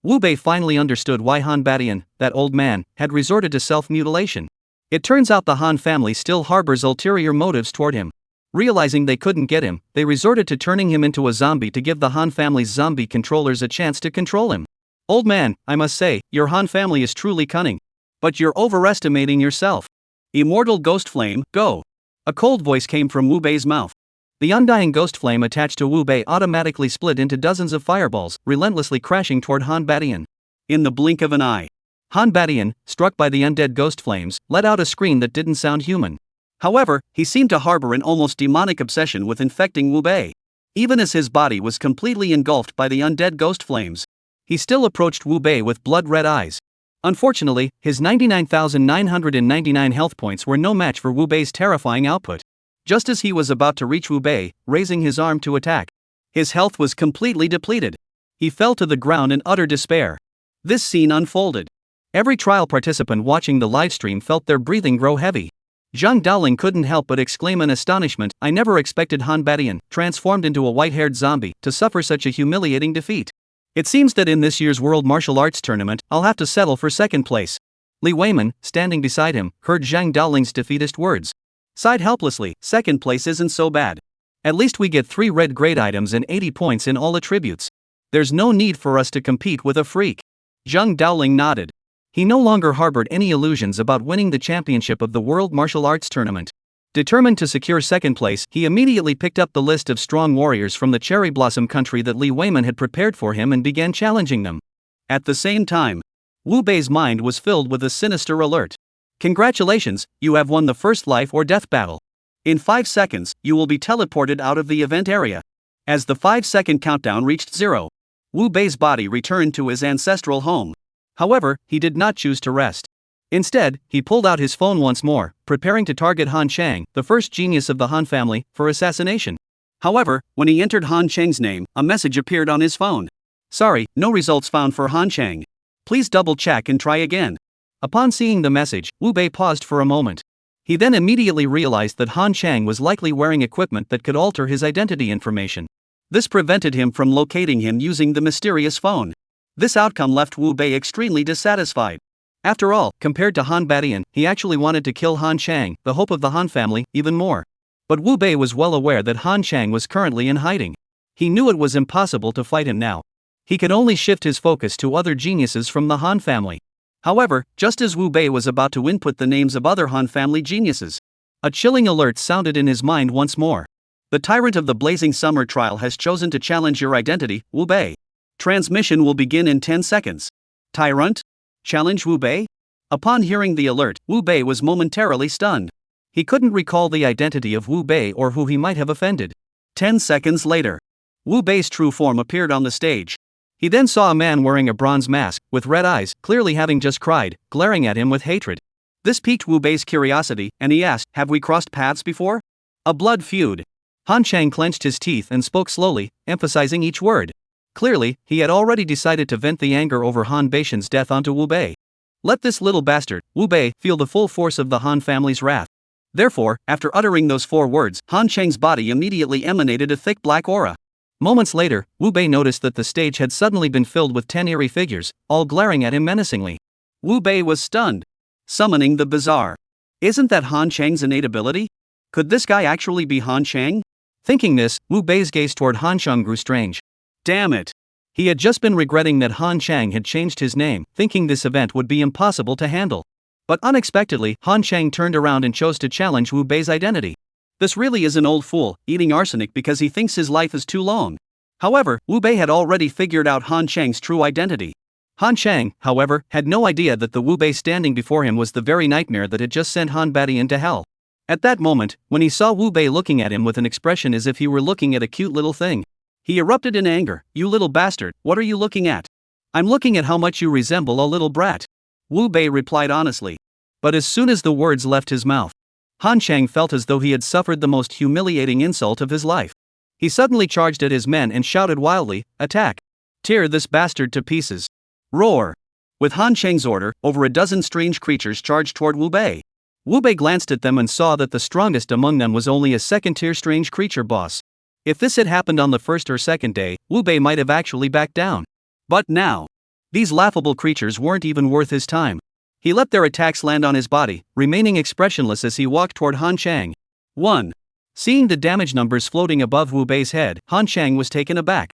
Wu Bei finally understood why Han Badian, that old man, had resorted to self-mutilation. It turns out the Han family still harbors ulterior motives toward him. Realizing they couldn't get him, they resorted to turning him into a zombie to give the Han family's zombie controllers a chance to control him. Old man, I must say, your Han family is truly cunning. But you're overestimating yourself. Immortal Ghost Flame, go! A cold voice came from Wu Bei's mouth. The undying ghost flame attached to Wu Bei automatically split into dozens of fireballs, relentlessly crashing toward Han Badian. In the blink of an eye, Han Badian, struck by the undead ghost flames, let out a scream that didn't sound human. However, he seemed to harbor an almost demonic obsession with infecting Wu Bei. Even as his body was completely engulfed by the undead ghost flames, he still approached Wu Bei with blood-red eyes. Unfortunately, his 99,999 health points were no match for Wu Bei's terrifying output. Just as he was about to reach Wu Bei, raising his arm to attack, his health was completely depleted. He fell to the ground in utter despair. This scene unfolded. Every trial participant watching the livestream felt their breathing grow heavy. Zhang Daoling couldn't help but exclaim in astonishment, "I never expected Han Badian, transformed into a white-haired zombie, to suffer such a humiliating defeat. It seems that in this year's World Martial Arts Tournament, I'll have to settle for second place." Li Weiman, standing beside him, heard Zhang Daoling's defeatist words. Sighed helplessly, "Second place isn't so bad. At least we get 3 red grade items and 80 points in all attributes. There's no need for us to compete with a freak." Zhang Daoling nodded. He no longer harbored any illusions about winning the championship of the World Martial Arts Tournament. Determined to secure second place, he immediately picked up the list of strong warriors from the Cherry Blossom country that Li Weiman had prepared for him and began challenging them. At the same time, Wu Bei's mind was filled with a sinister alert. "Congratulations, you have won the first life or death battle. In 5 seconds, you will be teleported out of the event area." As the 5-second countdown reached 0, Wu Bei's body returned to his ancestral home. However, he did not choose to rest. Instead, he pulled out his phone once more, preparing to target Han Chang, the first genius of the Han family, for assassination. However, when he entered Han Chang's name, a message appeared on his phone. "Sorry, no results found for Han Chang. Please double-check and try again." Upon seeing the message, Wu Bei paused for a moment. He then immediately realized that Han Chang was likely wearing equipment that could alter his identity information. This prevented him from locating him using the mysterious phone. This outcome left Wu Bei extremely dissatisfied. After all, compared to Han Badian, he actually wanted to kill Han Chang, the hope of the Han family, even more. But Wu Bei was well aware that Han Chang was currently in hiding. He knew it was impossible to fight him now. He could only shift his focus to other geniuses from the Han family. However, just as Wu Bei was about to input the names of other Han family geniuses, a chilling alert sounded in his mind once more. "The tyrant of the Blazing Summer trial has chosen to challenge your identity, Wu Bei. Transmission will begin in 10 seconds. Tyrant? Challenge Wu Bei?" Upon hearing the alert, Wu Bei was momentarily stunned. He couldn't recall the identity of Wu Bei or who he might have offended. 10 seconds later, Wu Bei's true form appeared on the stage. He then saw a man wearing a bronze mask, with red eyes, clearly having just cried, glaring at him with hatred. This piqued Wu Bei's curiosity, and he asked, "Have we crossed paths before?" A blood feud. Han Chang clenched his teeth and spoke slowly, emphasizing each word. Clearly, he had already decided to vent the anger over Han Beishan's death onto Wu Bei. Let this little bastard, Wu Bei, feel the full force of the Han family's wrath. Therefore, after uttering those 4 words, Han Chang's body immediately emanated a thick black aura. Moments later, Wu Bei noticed that the stage had suddenly been filled with 10 eerie figures, all glaring at him menacingly. Wu Bei was stunned. Summoning the bizarre. Isn't that Han Chang's innate ability? Could this guy actually be Han Chang? Thinking this, Wu Bei's gaze toward Han Chang grew strange. Damn it. He had just been regretting that Han Chang had changed his name, thinking this event would be impossible to handle. But unexpectedly, Han Chang turned around and chose to challenge Wu Bei's identity. This really is an old fool, eating arsenic because he thinks his life is too long. However, Wu Bei had already figured out Han Chang's true identity. Han Chang, however, had no idea that the Wu Bei standing before him was the very nightmare that had just sent Han Batty into hell. At that moment, when he saw Wu Bei looking at him with an expression as if he were looking at a cute little thing, he erupted in anger. "You little bastard, what are you looking at?" "I'm looking at how much you resemble a little brat," Wu Bei replied honestly. But as soon as the words left his mouth, Han Chang felt as though he had suffered the most humiliating insult of his life. He suddenly charged at his men and shouted wildly, "Attack! Tear this bastard to pieces! Roar!" With Han Chang's order, over a dozen strange creatures charged toward Wu Bei. Wu Bei glanced at them and saw that the strongest among them was only a second-tier strange creature boss. If this had happened on the first or second day, Wu Bei might have actually backed down. But now, these laughable creatures weren't even worth his time. He let their attacks land on his body, remaining expressionless as he walked toward Han Chang. 1. Seeing the damage numbers floating above Wu Bei's head, Han Chang was taken aback.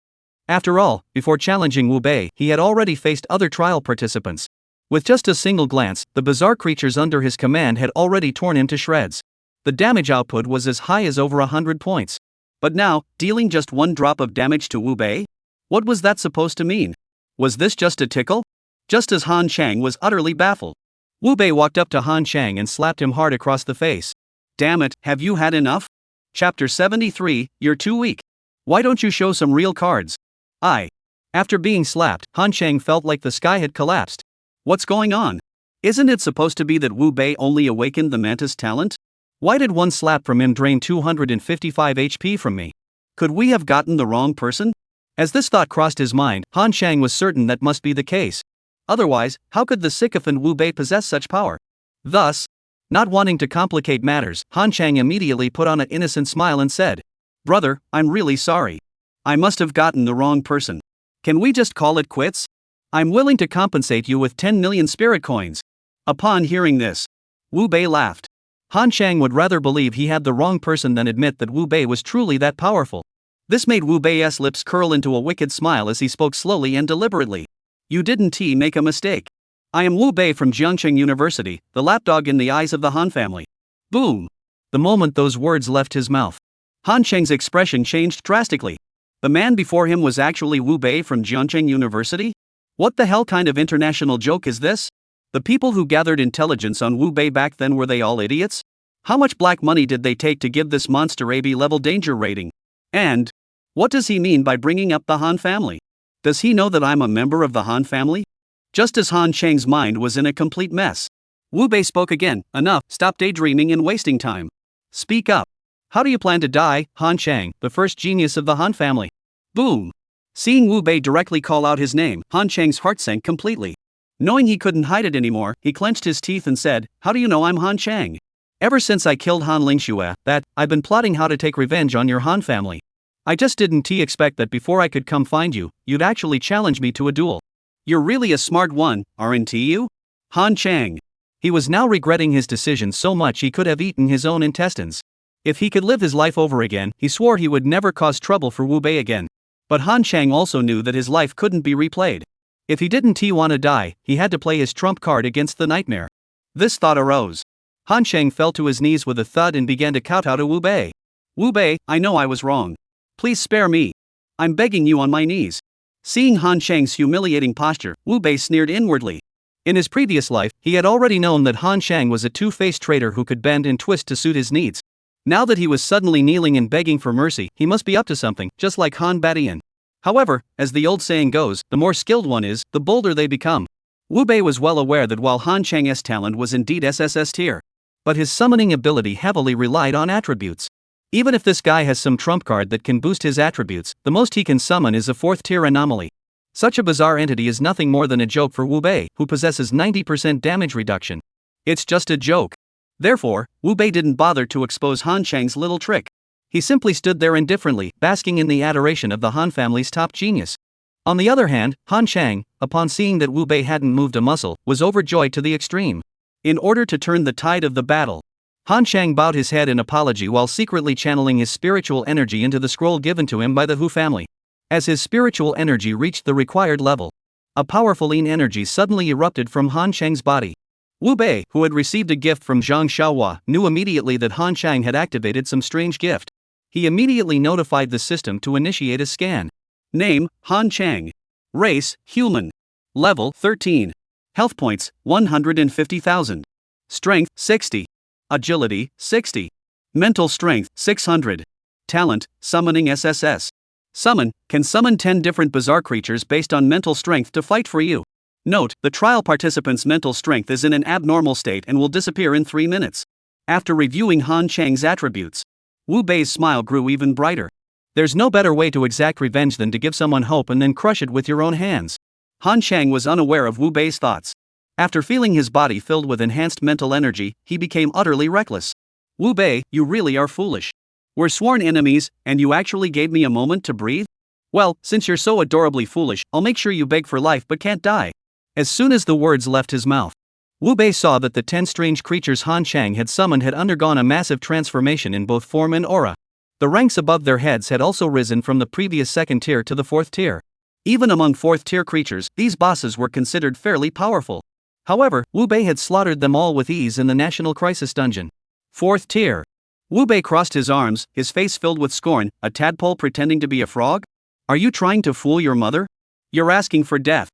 After all, before challenging Wu Bei, he had already faced other trial participants. With just a single glance, the bizarre creatures under his command had already torn him to shreds. The damage output was as high as over 100 points. But now, dealing just 1 drop of damage to Wu Bei? What was that supposed to mean? Was this just a tickle? Just as Han Chang was utterly baffled, Wu Bei walked up to Han Chang and slapped him hard across the face. "Damn it, have you had enough? Chapter 73, you're too weak. Why don't you show some real cards?" After being slapped, Han Chang felt like the sky had collapsed. What's going on? Isn't it supposed to be that Wu Bei only awakened the mantis talent? Why did 1 slap from him drain 255 HP from me? Could we have gotten the wrong person? As this thought crossed his mind, Han Chang was certain that must be the case. Otherwise, how could the sycophant Wu Bei possess such power? Thus, not wanting to complicate matters, Han Chang immediately put on an innocent smile and said, "Brother, I'm really sorry. I must have gotten the wrong person. Can we just call it quits? I'm willing to compensate you with 10 million spirit coins." Upon hearing this, Wu Bei laughed. Han Chang would rather believe he had the wrong person than admit that Wu Bei was truly that powerful. This made Wu Bei's lips curl into a wicked smile as he spoke slowly and deliberately. "You didn't make a mistake. I am Wu Bei from Jiangcheng University, the lapdog in the eyes of the Han family." Boom! The moment those words left his mouth, Han Chang's expression changed drastically. The man before him was actually Wu Bei from Jiangcheng University? What the hell kind of international joke is this? The people who gathered intelligence on Wu Bei back then, were they all idiots? How much black money did they take to give this monster AB level danger rating? And what does he mean by bringing up the Han family? Does he know that I'm a member of the Han family? Just as Han Chang's mind was in a complete mess, Wu Bei spoke again. "Enough, stop daydreaming and wasting time. Speak up. How do you plan to die, Han Chang, the first genius of the Han family?" Boom! Seeing Wu Bei directly call out his name, Han Chang's heart sank completely. Knowing he couldn't hide it anymore, he clenched his teeth and said, "How do you know I'm Han Chang?" "Ever since I killed Han Lingxue, I've been plotting how to take revenge on your Han family. I just didn't expect that before I could come find you, you'd actually challenge me to a duel. You're really a smart one, aren't you?" Han Chang. He was now regretting his decision so much he could have eaten his own intestines. If he could live his life over again, he swore he would never cause trouble for Wu Bei again. But Han Chang also knew that his life couldn't be replayed. If he didn't want to die, he had to play his trump card against the nightmare. This thought arose. Han Chang fell to his knees with a thud and began to kowtow to Wu Bei. "Wu Bei, I know I was wrong. Please spare me. I'm begging you on my knees." Seeing Han Chang's humiliating posture, Wu Bei sneered inwardly. In his previous life, he had already known that Han Chang was a two-faced traitor who could bend and twist to suit his needs. Now that he was suddenly kneeling and begging for mercy, he must be up to something, just like Han Batian. However, as the old saying goes, the more skilled one is, the bolder they become. Wu Bei was well aware that while Han Chang's talent was indeed SSS tier, but his summoning ability heavily relied on attributes. Even if this guy has some trump card that can boost his attributes, the most he can summon is a 4th tier anomaly. Such a bizarre entity is nothing more than a joke for Wu Bei, who possesses 90% damage reduction. It's just a joke. Therefore, Wu Bei didn't bother to expose Han Chang's little trick. He simply stood there indifferently, basking in the adoration of the Han family's top genius. On the other hand, Han Chang, upon seeing that Wu Bei hadn't moved a muscle, was overjoyed to the extreme. In order to turn the tide of the battle, Han Chang bowed his head in apology while secretly channeling his spiritual energy into the scroll given to him by the Hu family. As his spiritual energy reached the required level, a powerful yin energy suddenly erupted from Han Chang's body. Wu Bei, who had received a gift from Zhang Xiaohua, knew immediately that Han Chang had activated some strange gift. He immediately notified the system to initiate a scan. Name, Han Chang. Race, human. Level, 13. Health points, 150,000. Strength, 60. Agility, 60. Mental strength, 600. Talent, summoning SSS. Summon, can summon 10 different bizarre creatures based on mental strength to fight for you. Note, the trial participant's mental strength is in an abnormal state and will disappear in 3 minutes. After reviewing Han Chang's attributes, Wu Bei's smile grew even brighter. There's no better way to exact revenge than to give someone hope and then crush it with your own hands. Han Chang was unaware of Wu Bei's thoughts. After feeling his body filled with enhanced mental energy, he became utterly reckless. Wu Bei, you really are foolish. We're sworn enemies, and you actually gave me a moment to breathe? Well, since you're so adorably foolish, I'll make sure you beg for life but can't die. As soon as the words left his mouth, Wu Bei saw that the 10 strange creatures Han Chang had summoned had undergone a massive transformation in both form and aura. The ranks above their heads had also risen from the previous 2nd tier to the 4th tier. Even among 4th tier creatures, these bosses were considered fairly powerful. However, Wu Bei had slaughtered them all with ease in the National Crisis Dungeon. 4th tier. Wu Bei crossed his arms, his face filled with scorn. A tadpole pretending to be a frog? Are you trying to fool your mother? You're asking for death.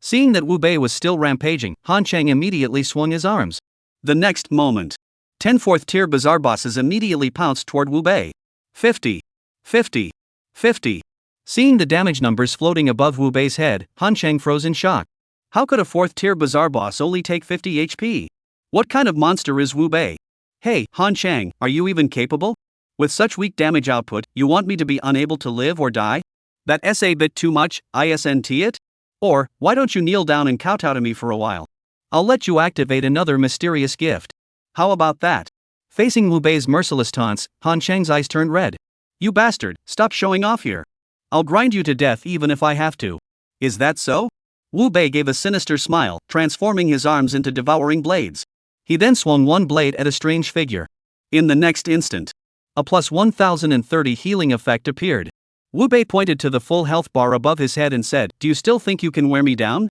Seeing that Wu Bei was still rampaging, Han Chang immediately swung his arms. The next moment, 10 4th tier bizarre bosses immediately pounced toward Wu Bei. 50. 50. 50. Seeing the damage numbers floating above Wu Bei's head, Han Chang froze in shock. How could a 4th tier bizarre boss only take 50 HP? What kind of monster is Wu Bei? Hey, Han Chang, are you even capable? With such weak damage output, you want me to be unable to live or die? That's a bit too much, isn't it? Or, why don't you kneel down and kowtow to me for a while? I'll let you activate another mysterious gift. How about that? Facing Wu Bei's merciless taunts, Han Chang's eyes turned red. You bastard, stop showing off here. I'll grind you to death even if I have to. Is that so? Wu Bei gave a sinister smile, transforming his arms into devouring blades. He then swung one blade at a strange figure. In the next instant, a plus 1030 healing effect appeared. Wu Bei pointed to the full health bar above his head and said, "Do you still think you can wear me down?"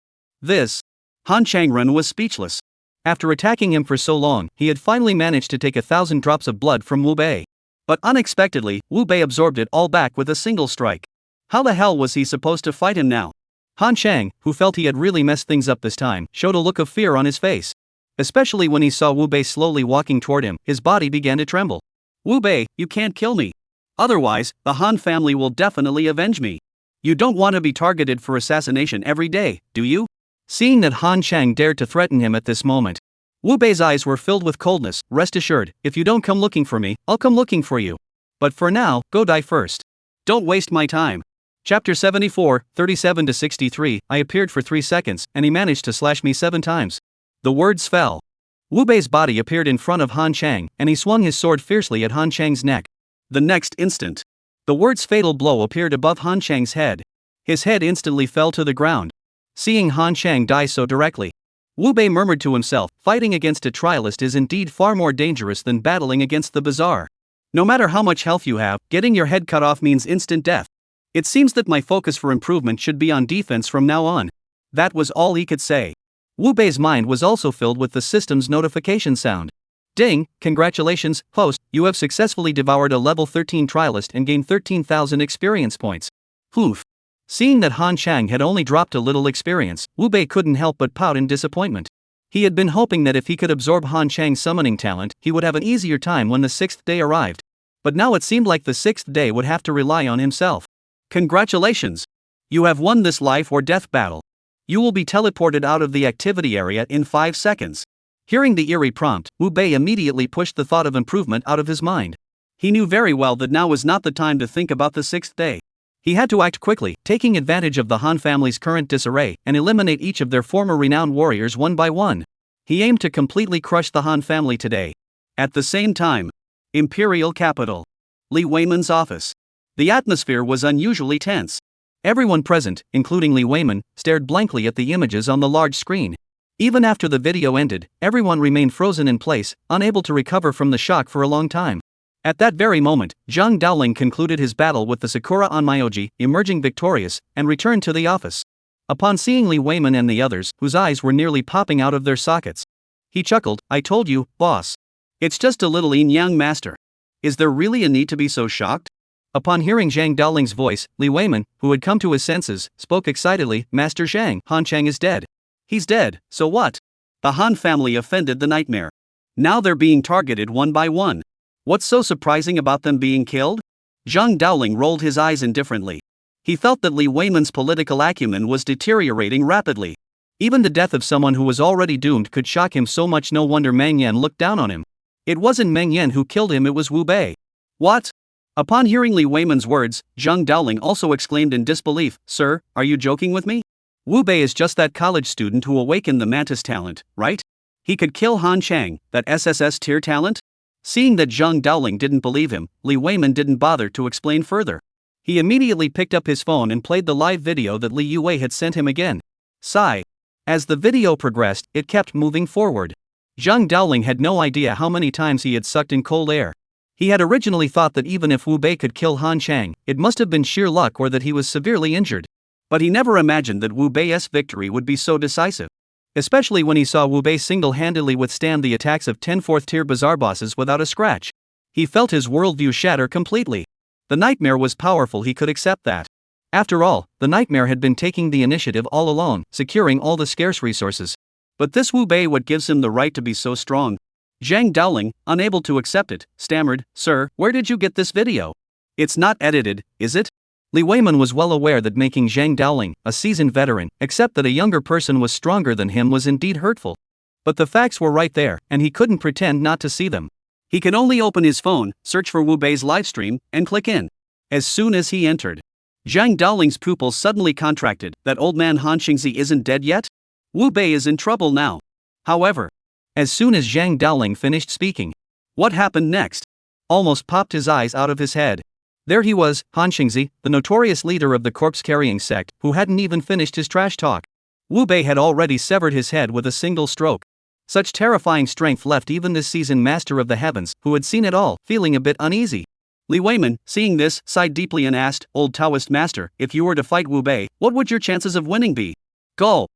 Han Changren was speechless. After attacking him for so long, he had finally managed to take 1,000 drops of blood from Wu Bei. But unexpectedly, Wu Bei absorbed it all back with a single strike. How the hell was he supposed to fight him now? Han Chang, who felt he had really messed things up this time, showed a look of fear on his face. Especially when he saw Wu Bei slowly walking toward him, his body began to tremble. Wu Bei, you can't kill me. Otherwise, the Han family will definitely avenge me. You don't want to be targeted for assassination every day, do you? Seeing that Han Chang dared to threaten him at this moment, Wu Bei's eyes were filled with coldness. Rest assured, if you don't come looking for me, I'll come looking for you. But for now, go die first. Don't waste my time. Chapter 74, 37-63, I appeared for 3 seconds, and he managed to slash me 7 times. The words fell. Wu Bei's body appeared in front of Han Chang, and he swung his sword fiercely at Han Chang's neck. The next instant, the words fatal blow appeared above Han Chang's head. His head instantly fell to the ground. Seeing Han Chang die so directly, Wu Bei murmured to himself, fighting against a trialist is indeed far more dangerous than battling against the bizarre. No matter how much health you have, getting your head cut off means instant death. It seems that my focus for improvement should be on defense from now on. That was all he could say. Wu Bei's mind was also filled with the system's notification sound. Ding, congratulations, host, you have successfully devoured a level 13 trialist and gained 13,000 experience points. Oof. Seeing that Han Chang had only dropped a little experience, Wu Bei couldn't help but pout in disappointment. He had been hoping that if he could absorb Han Chang's summoning talent, he would have an easier time when the 6th day arrived. But now it seemed like the 6th day would have to rely on himself. Congratulations! You have won this life or death battle. You will be teleported out of the activity area in 5 seconds. Hearing the eerie prompt, Wu Bei immediately pushed the thought of improvement out of his mind. He knew very well that now was not the time to think about the 6th day. He had to act quickly, taking advantage of the Han family's current disarray, and eliminate each of their former renowned warriors one by one. He aimed to completely crush the Han family today. At the same time, Imperial Capital. Li Weiman's office. The atmosphere was unusually tense. Everyone present, including Li Weiman, stared blankly at the images on the large screen. Even after the video ended, everyone remained frozen in place, unable to recover from the shock for a long time. At that very moment, Zhang Daoling concluded his battle with the Sakura Onmyoji, emerging victorious, and returned to the office. Upon seeing Li Weiman and the others, whose eyes were nearly popping out of their sockets, he chuckled, "I told you, boss. It's just a little yin-yang master. Is there really a need to be so shocked?" Upon hearing Zhang Daoling's voice, Li Weiman, who had come to his senses, spoke excitedly, "Master Zhang, Han Chang is dead." "He's dead, so what? The Han family offended the nightmare. Now they're being targeted one by one. What's so surprising about them being killed?" Zhang Daoling rolled his eyes indifferently. He felt that Li Weiman's political acumen was deteriorating rapidly. Even the death of someone who was already doomed could shock him so much, no wonder Meng Yan looked down on him. It wasn't Meng Yan who killed him, it was Wu Bei. "What?" Upon hearing Li Weiman's words, Zhang Daoling also exclaimed in disbelief, "Sir, are you joking with me? Wu Bei is just that college student who awakened the Mantis talent, right? He could kill Han Chang, that SSS tier talent?" Seeing that Zhang Daoling didn't believe him, Li Weiman didn't bother to explain further. He immediately picked up his phone and played the live video that Li Yue had sent him again. Sigh. As the video progressed, it kept moving forward. Zhang Daoling had no idea how many times he had sucked in cold air. He had originally thought that even if Wu Bei could kill Han Chang, it must have been sheer luck or that he was severely injured. But he never imagined that Wu Bei's victory would be so decisive. Especially when he saw Wu Bei single-handedly withstand the attacks of 10 4th-tier bazaar bosses without a scratch. He felt his worldview shatter completely. The nightmare was powerful, he could accept that. After all, the nightmare had been taking the initiative all alone, securing all the scarce resources. But this Wu Bei, what gives him the right to be so strong? Zhang Daoling, unable to accept it, stammered, "Sir, where did you get this video? It's not edited, is it?" Li Weiman was well aware that making Zhang Daoling, a seasoned veteran, accept that a younger person was stronger than him was indeed hurtful. But the facts were right there, and he couldn't pretend not to see them. He could only open his phone, search for Wu Bei's livestream, and click in. As soon as he entered, Zhang Daoling's pupils suddenly contracted. That old man Han Xingzi isn't dead yet? Wu Bei is in trouble now. However, as soon as Zhang Daoling finished speaking, what happened next? Almost popped his eyes out of his head. There he was, Han Xingzi, the notorious leader of the corpse-carrying sect, who hadn't even finished his trash talk. Wu Bei had already severed his head with a single stroke. Such terrifying strength left even this seasoned master of the heavens, who had seen it all, feeling a bit uneasy. Li Weiman, seeing this, sighed deeply and asked, "Old Taoist master, if you were to fight Wu Bei, what would your chances of winning be?" "Gulp."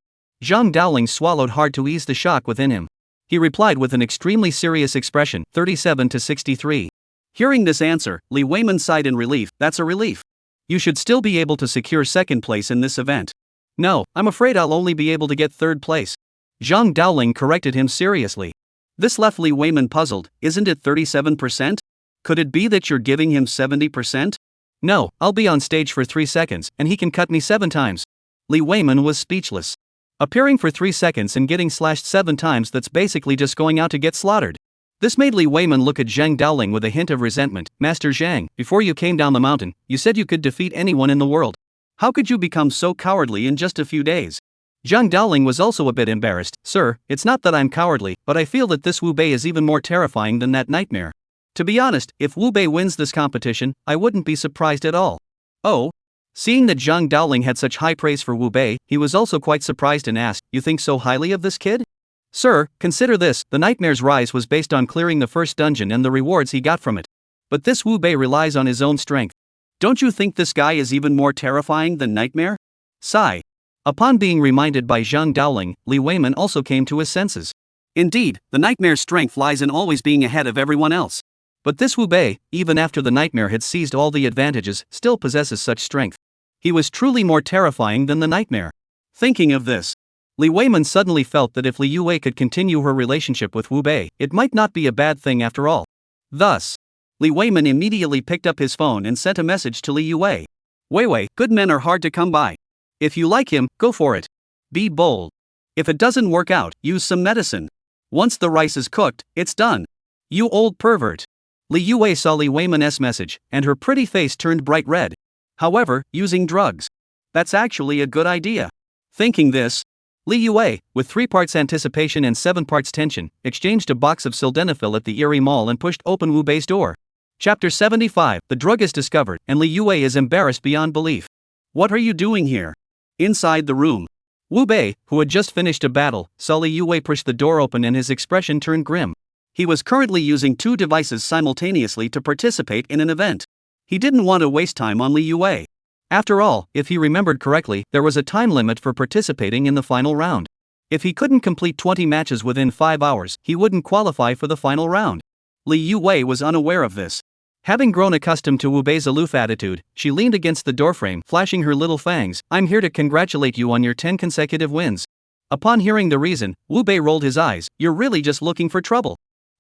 Zhang Daoling swallowed hard to ease the shock within him. He replied with an extremely serious expression, 37-63. Hearing this answer, Li Weiman sighed in relief. "That's a relief. You should still be able to secure second place in this event." "No, I'm afraid I'll only be able to get third place." Zhang Daoling corrected him seriously. This left Li Weiman puzzled. "Isn't it 37%? Could it be that you're giving him 70%? "No, I'll be on stage for 3 seconds, and he can cut me 7 times. Li Weiman was speechless. Appearing for 3 seconds and getting slashed 7 times, that's basically just going out to get slaughtered. This made Li Weiman look at Zhang Daoling with a hint of resentment. "Master Zhang, before you came down the mountain, you said you could defeat anyone in the world. How could you become so cowardly in just a few days?" Zhang Daoling was also a bit embarrassed. "Sir, it's not that I'm cowardly, but I feel that this Wu Bei is even more terrifying than that nightmare. To be honest, if Wu Bei wins this competition, I wouldn't be surprised at all." "Oh?" Seeing that Zhang Daoling had such high praise for Wu Bei, he was also quite surprised and asked, "You think so highly of this kid?" "Sir, consider this, the nightmare's rise was based on clearing the first dungeon and the rewards he got from it. But this Wu Bei relies on his own strength. Don't you think this guy is even more terrifying than Nightmare?" Sigh. Upon being reminded by Zhang Daoling, Li Weiman also came to his senses. Indeed, the Nightmare's strength lies in always being ahead of everyone else. But this Wu Bei, even after the Nightmare had seized all the advantages, still possesses such strength. He was truly more terrifying than the Nightmare. Thinking of this, Li Weiman suddenly felt that if Li Yue could continue her relationship with Wu Bei, it might not be a bad thing after all. Thus, Li Weiman immediately picked up his phone and sent a message to Li Yue. Wei, good men are hard to come by. If you like him, go for it. Be bold. If it doesn't work out, use some medicine. Once the rice is cooked, it's done. You old pervert. Li Yue saw Li Weiman's message, and her pretty face turned bright red. However, using drugs. That's actually a good idea. Thinking this, Li Yue, with 3 parts anticipation and 7 parts tension, exchanged a box of sildenafil at the Erie Mall and pushed open Wu Bei's door. Chapter 75. The drug is discovered, and Li Yue is embarrassed beyond belief. What are you doing here? Inside the room. Wu Bei, who had just finished a battle, saw Li Yue push the door open and his expression turned grim. He was currently using 2 devices simultaneously to participate in an event. He didn't want to waste time on Li Yue. After all, if he remembered correctly, there was a time limit for participating in the final round. If he couldn't complete 20 matches within 5 hours, he wouldn't qualify for the final round. Li Yue was unaware of this. Having grown accustomed to Wu Bei's aloof attitude, she leaned against the doorframe, flashing her little fangs. I'm here to congratulate you on your 10 consecutive wins. Upon hearing the reason, Wu Bei rolled his eyes. You're really just looking for trouble.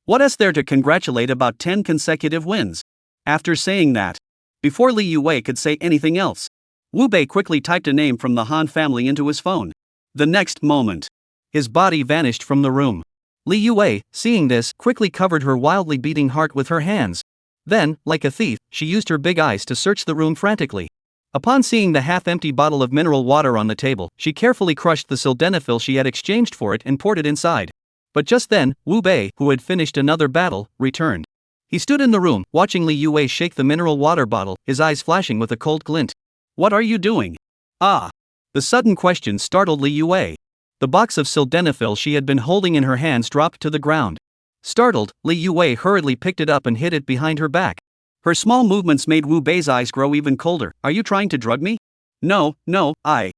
What is there to congratulate about 10 consecutive wins? After saying that, before Li Yue could say anything else, Wu Bei quickly typed a name from the Han family into his phone. The next moment, his body vanished from the room. Li Yue, seeing this, quickly covered her wildly beating heart with her hands. Then, like a thief, she used her big eyes to search the room frantically. Upon seeing the half-empty bottle of mineral water on the table, she carefully crushed the sildenafil she had exchanged for it and poured it inside. But just then, Wu Bei, who had finished another battle, returned. He stood in the room, watching Li Yue shake the mineral water bottle, his eyes flashing with a cold glint. What are you doing? Ah! The sudden question startled Li Yue. The box of sildenafil she had been holding in her hands dropped to the ground. Startled, Li Yue hurriedly picked it up and hid it behind her back. Her small movements made Wu Bei's eyes grow even colder. Are you trying to drug me? No, I.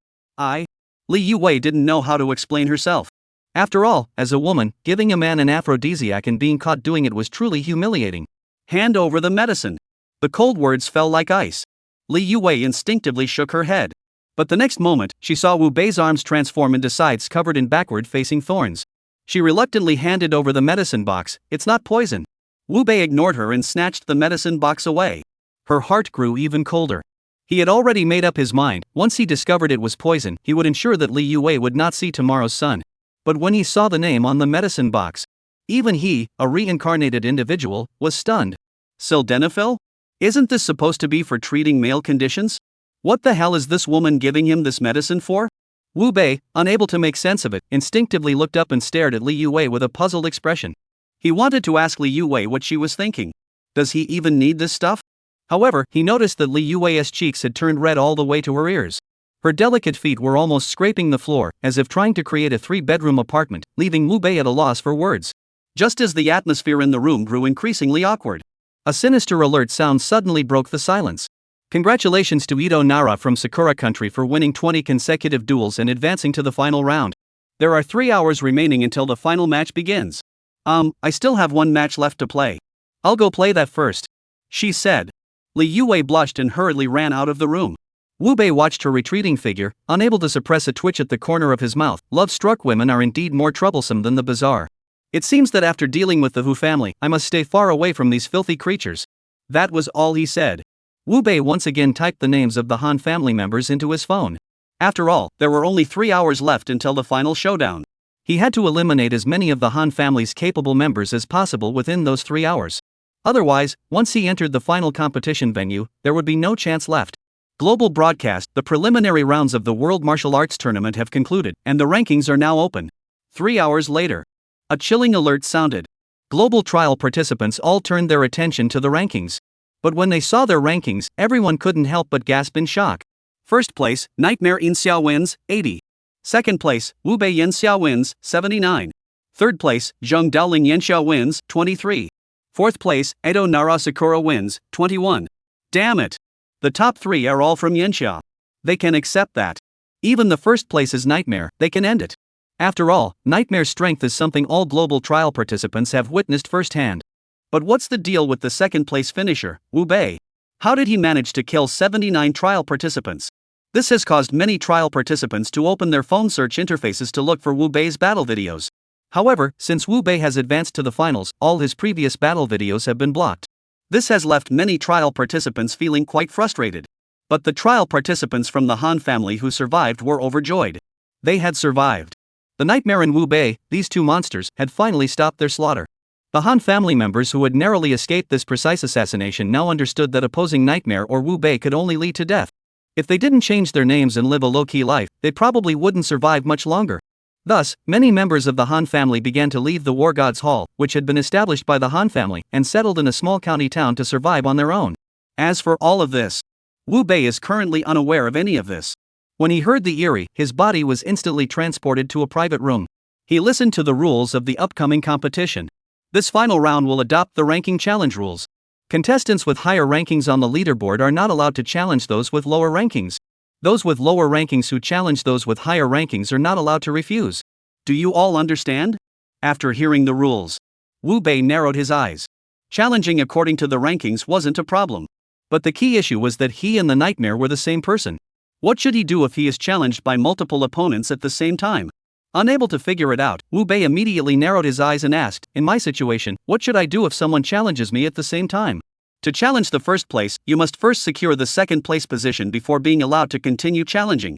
Li Yue didn't know how to explain herself. After all, as a woman, giving a man an aphrodisiac and being caught doing it was truly humiliating. Hand over the medicine. The cold words fell like ice. Li Yue instinctively shook her head. But the next moment, she saw Wu Bei's arms transform into sides covered in backward-facing thorns. She reluctantly handed over the medicine box. It's not poison. Wu Bei ignored her and snatched the medicine box away. Her heart grew even colder. He had already made up his mind. Once he discovered it was poison, he would ensure that Li Yue would not see tomorrow's sun. But when he saw the name on the medicine box, even he, a reincarnated individual, was stunned. Sildenafil? Isn't this supposed to be for treating male conditions? What the hell is this woman giving him this medicine for? Wu Bei, unable to make sense of it, instinctively looked up and stared at Li Yue with a puzzled expression. He wanted to ask Li Yue what she was thinking. Does he even need this stuff? However, he noticed that Li Yue's cheeks had turned red all the way to her ears. Her delicate feet were almost scraping the floor, as if trying to create a 3-bedroom apartment, leaving Wu Bei at a loss for words. Just as the atmosphere in the room grew increasingly awkward, a sinister alert sound suddenly broke the silence. Congratulations to Ito Nara from Sakura Country for winning 20 consecutive duels and advancing to the final round. There are 3 hours remaining until the final match begins. I still have 1 match left to play. I'll go play that first, she said. Li Yue blushed and hurriedly ran out of the room. Wu Bei watched her retreating figure, unable to suppress a twitch at the corner of his mouth. Love-struck women are indeed more troublesome than the bizarre. It seems that after dealing with the Hu family, I must stay far away from these filthy creatures. That was all he said. Wu Bei once again typed the names of the Han family members into his phone. After all, there were only 3 hours left until the final showdown. He had to eliminate as many of the Han family's capable members as possible within those 3 hours. Otherwise, once he entered the final competition venue, there would be no chance left. Global broadcast: the preliminary rounds of the World Martial Arts Tournament have concluded, and the rankings are now open. 3 hours later, a chilling alert sounded. Global trial participants all turned their attention to the rankings. But when they saw their rankings, everyone couldn't help but gasp in shock. First place, Nightmare Inxiao wins, 80. Second place, Wu Bei Yanxiao wins, 79. Third place, Zheng Daoling Yanxiao wins, 23. Fourth place, Edo Nara Sakura wins, 21. Damn it! The top 3 are all from Yanxia. They can accept that. Even the first place is Nightmare, they can end it. After all, Nightmare's strength is something all global trial participants have witnessed firsthand. But what's the deal with the second place finisher, Wu Bei? How did he manage to kill 79 trial participants? This has caused many trial participants to open their phone search interfaces to look for Wu Bei's battle videos. However, since Wu Bei has advanced to the finals, all his previous battle videos have been blocked. This has left many trial participants feeling quite frustrated. But the trial participants from the Han family who survived were overjoyed. They had survived. The Nightmare and Wu Bei, these two monsters, had finally stopped their slaughter. The Han family members who had narrowly escaped this precise assassination now understood that opposing Nightmare or Wu Bei could only lead to death. If they didn't change their names and live a low-key life, they probably wouldn't survive much longer. Thus, many members of the Han family began to leave the War Gods Hall, which had been established by the Han family, and settled in a small county town to survive on their own. As for all of this, Wu Bei is currently unaware of any of this. When he heard the eerie, his body was instantly transported to a private room. He listened to the rules of the upcoming competition. This final round will adopt the ranking challenge rules. Contestants with higher rankings on the leaderboard are not allowed to challenge those with lower rankings. Those with lower rankings who challenge those with higher rankings are not allowed to refuse. Do you all understand? After hearing the rules, Wu Bei narrowed his eyes. Challenging according to the rankings wasn't a problem. But the key issue was that he and the Nightmare were the same person. What should he do if he is challenged by multiple opponents at the same time? Unable to figure it out, Wu Bei immediately narrowed his eyes and asked, "In my situation, what should I do if someone challenges me at the same time?" To challenge the first place, you must first secure the second place position before being allowed to continue challenging.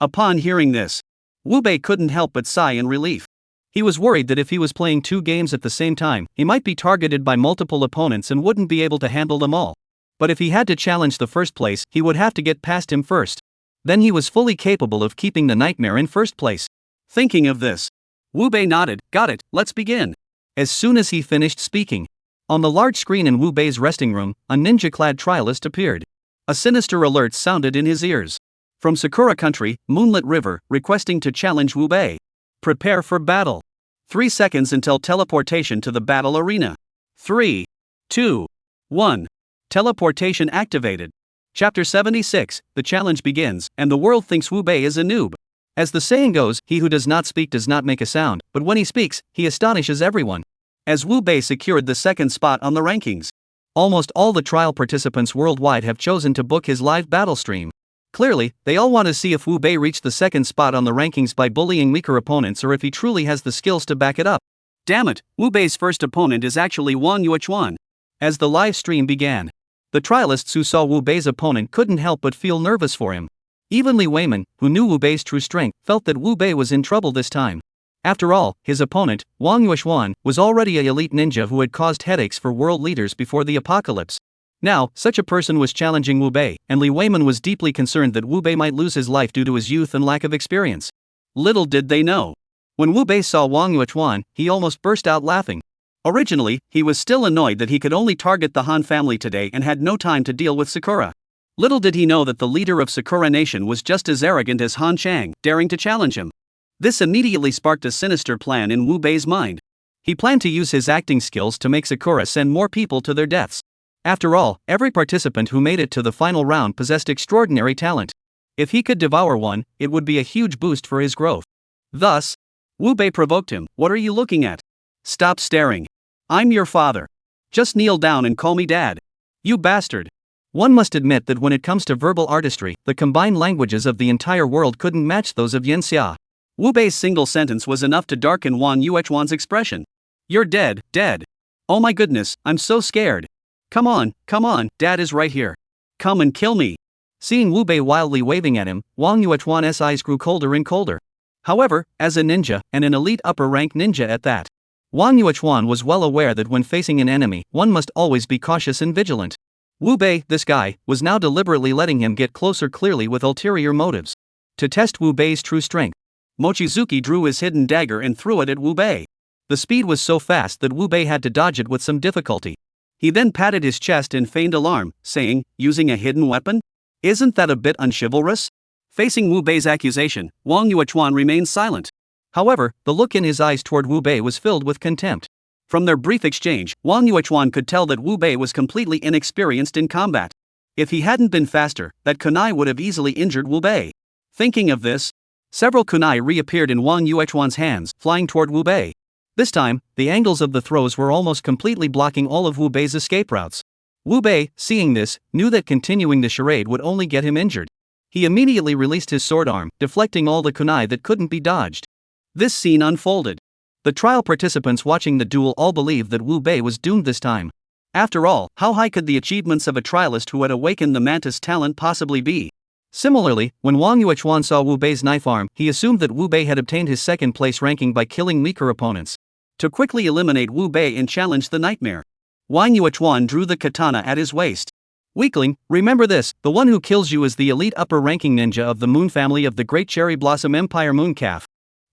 Upon hearing this, Wu Bei couldn't help but sigh in relief. He was worried that if he was playing two games at the same time, he might be targeted by multiple opponents and wouldn't be able to handle them all. But if he had to challenge the first place, he would have to get past him first. Then he was fully capable of keeping the Nightmare in first place. Thinking of this, Wu Bei nodded. "Got it, let's begin." As soon as he finished speaking, on the large screen in Wu Bei's resting room, a ninja-clad trialist appeared. A sinister alert sounded in his ears. From Sakura Country, Moonlit River, requesting to challenge Wu Bei. Prepare for battle. 3 seconds until teleportation to the battle arena. 3, 2, 1. Teleportation activated. Chapter 76, the challenge begins, and the world thinks Wu Bei is a noob. As the saying goes, he who does not speak does not make a sound, but when he speaks, he astonishes everyone. As Wu Bei secured the second spot on the rankings, almost all the trial participants worldwide have chosen to book his live battle stream. Clearly, they all want to see if Wu Bei reached the second spot on the rankings by bullying weaker opponents or if he truly has the skills to back it up. Damn it, Wu Bei's first opponent is actually Wang Yuechuan. As the live stream began, the trialists who saw Wu Bei's opponent couldn't help but feel nervous for him. Even Li Weiman, who knew Wu Bei's true strength, felt that Wu Bei was in trouble this time. After all, his opponent, Wang Yuechuan, was already an elite ninja who had caused headaches for world leaders before the apocalypse. Now, such a person was challenging Wu Bei, and Li Weiman was deeply concerned that Wu Bei might lose his life due to his youth and lack of experience. Little did they know. When Wu Bei saw Wang Yuechuan, he almost burst out laughing. Originally, he was still annoyed that he could only target the Han family today and had no time to deal with Sakura. Little did he know that the leader of Sakura Nation was just as arrogant as Han Chang, daring to challenge him. This immediately sparked a sinister plan in Wu Bei's mind. He planned to use his acting skills to make Sakura send more people to their deaths. After all, every participant who made it to the final round possessed extraordinary talent. If he could devour one, it would be a huge boost for his growth. Thus, Wu Bei provoked him. "What are you looking at? Stop staring. I'm your father. Just kneel down and call me dad. You bastard." One must admit that when it comes to verbal artistry, the combined languages of the entire world couldn't match those of Yanxia. Wu Bei's single sentence was enough to darken Wang Yuechuan's expression. "You're dead, dead. Oh my goodness, I'm so scared. Come on, dad is right here. Come and kill me." Seeing Wu Bei wildly waving at him, Wang Yuechuan's eyes grew colder and colder. However, as a ninja, and an elite upper-rank ninja at that, Wang Yuechuan was well aware that when facing an enemy, one must always be cautious and vigilant. Wu Bei, this guy, was now deliberately letting him get closer clearly with ulterior motives. To test Wu Bei's true strength, Mochizuki drew his hidden dagger and threw it at Wu Bei. The speed was so fast that Wu Bei had to dodge it with some difficulty. He then patted his chest in feigned alarm, saying, "Using a hidden weapon? Isn't that a bit unchivalrous?" Facing Wu Bei's accusation, Wang Yuechuan remained silent. However, the look in his eyes toward Wu Bei was filled with contempt. From their brief exchange, Wang Yuechuan could tell that Wu Bei was completely inexperienced in combat. If he hadn't been faster, that kunai would have easily injured Wu Bei. Thinking of this, several kunai reappeared in Wang Yuechuan's hands, flying toward Wu Bei. This time, the angles of the throws were almost completely blocking all of Wu Bei's escape routes. Wu Bei, seeing this, knew that continuing the charade would only get him injured. He immediately released his sword arm, deflecting all the kunai that couldn't be dodged. This scene unfolded. The trial participants watching the duel all believed that Wu Bei was doomed this time. After all, how high could the achievements of a trialist who had awakened the mantis talent possibly be? Similarly, when Wang Yuechuan saw Wu Bei's knife arm, he assumed that Wu Bei had obtained his second place ranking by killing weaker opponents. To quickly eliminate Wu Bei and challenge the nightmare, Wang Yuechuan drew the katana at his waist. Weakling, remember this, the one who kills you is the elite upper-ranking ninja of the Moon family of the Great Cherry Blossom Empire Moon Calf.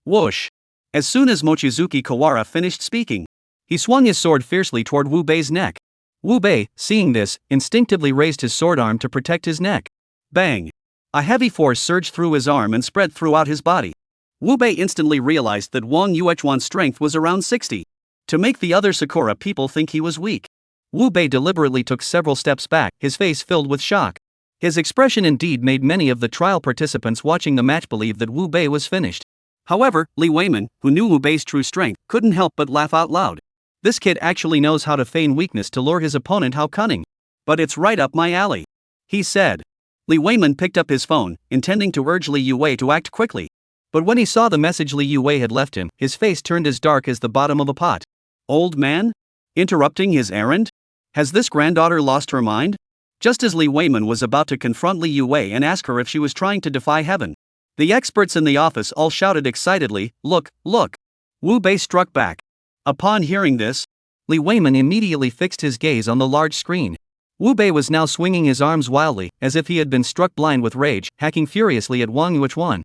Whoosh! As soon as Mochizuki Kawara finished speaking, he swung his sword fiercely toward Wu Bei's neck. Wu Bei, seeing this, instinctively raised his sword arm to protect his neck. Bang! A heavy force surged through his arm and spread throughout his body. Wu Bei instantly realized that Wang Yuechuan's strength was around 60. To make the other Sakura people think he was weak, Wu Bei deliberately took several steps back, his face filled with shock. His expression indeed made many of the trial participants watching the match believe that Wu Bei was finished. However, Li Weiman, who knew Wu Bei's true strength, couldn't help but laugh out loud. This kid actually knows how to feign weakness to lure his opponent. How cunning. But it's right up my alley, he said. Li Weiman picked up his phone, intending to urge Li Yue to act quickly. But when he saw the message Li Yue had left him, his face turned as dark as the bottom of a pot. Old man? Interrupting his errand? Has this granddaughter lost her mind? Just as Li Weiman was about to confront Li Yue and ask her if she was trying to defy heaven, the experts in the office all shouted excitedly, "Look, look!" Wu Bei struck back. Upon hearing this, Li Weiman immediately fixed his gaze on the large screen. Wu Bei was now swinging his arms wildly, as if he had been struck blind with rage, hacking furiously at Wang Yuechuan.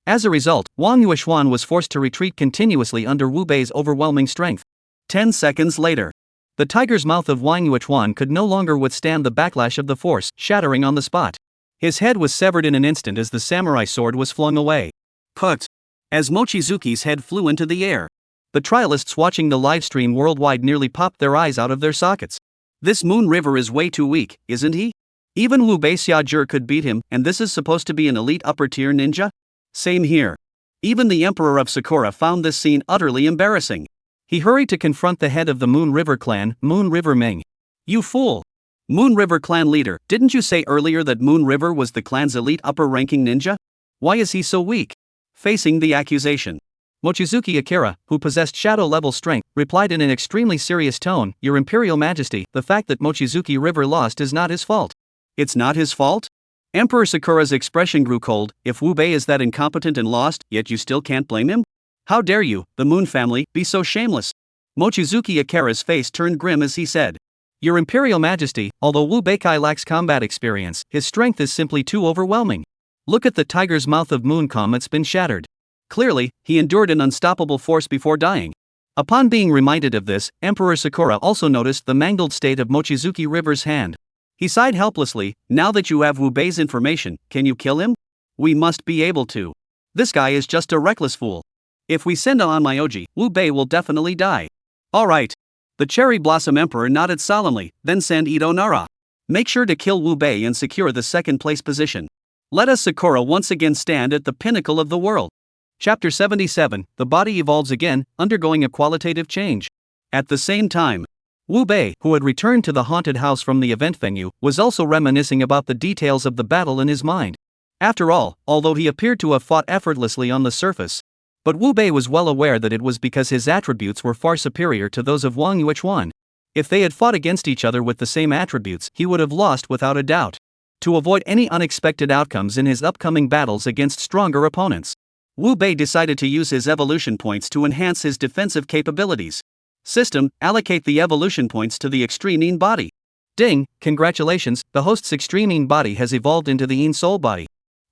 As a result, Wang Yuechuan was forced to retreat continuously under Wu Bei's overwhelming strength. 10 seconds later, the tiger's mouth of Wang Yuechuan could no longer withstand the backlash of the force, shattering on the spot. His head was severed in an instant as the samurai sword was flung away. Put! As Mochizuki's head flew into the air, the trialists watching the livestream worldwide nearly popped their eyes out of their sockets. This Moon River is way too weak, isn't he? Even Wu Bei Xiajie could beat him, and this is supposed to be an elite upper-tier ninja? Same here. Even the Emperor of Sakura found this scene utterly embarrassing. He hurried to confront the head of the Moon River clan, Moon River Ming. You fool! Moon River clan leader, didn't you say earlier that Moon River was the clan's elite upper-ranking ninja? Why is he so weak? Facing the accusation, Mochizuki Akira, who possessed shadow-level strength, replied in an extremely serious tone, "Your Imperial Majesty, the fact that Mochizuki River lost is not his fault." It's not his fault? Emperor Sakura's expression grew cold. If Wu Bei is that incompetent and lost, yet you still can't blame him? How dare you, the Moon family, be so shameless? Mochizuki Akira's face turned grim as he said, "Your Imperial Majesty, although Wu Beikai lacks combat experience, his strength is simply too overwhelming. Look at the tiger's mouth of Mooncom, it's been shattered. Clearly, he endured an unstoppable force before dying." Upon being reminded of this, Emperor Sakura also noticed the mangled state of Mochizuki River's hand. He sighed helplessly. "Now that you have Wu Bei's information, can you kill him? We must be able to. This guy is just a reckless fool. If we send on Myoji, Wu Bei will definitely die." "Alright." The Cherry Blossom Emperor nodded solemnly, "Then send Ito Nara. Make sure to kill Wu Bei and secure the second place position. Let us Sakura once again stand at the pinnacle of the world." Chapter 77, The Body Evolves Again, Undergoing a Qualitative Change. At the same time, Wu Bei, who had returned to the haunted house from the event venue, was also reminiscing about the details of the battle in his mind. After all, although he appeared to have fought effortlessly on the surface, but Wu Bei was well aware that it was because his attributes were far superior to those of Wang Yuechuan. If they had fought against each other with the same attributes, he would have lost without a doubt. To avoid any unexpected outcomes in his upcoming battles against stronger opponents, Wu Bei decided to use his evolution points to enhance his defensive capabilities. System, allocate the evolution points to the Extreme body. Ding, congratulations, the host's Extreme body has evolved into the Een Soul body.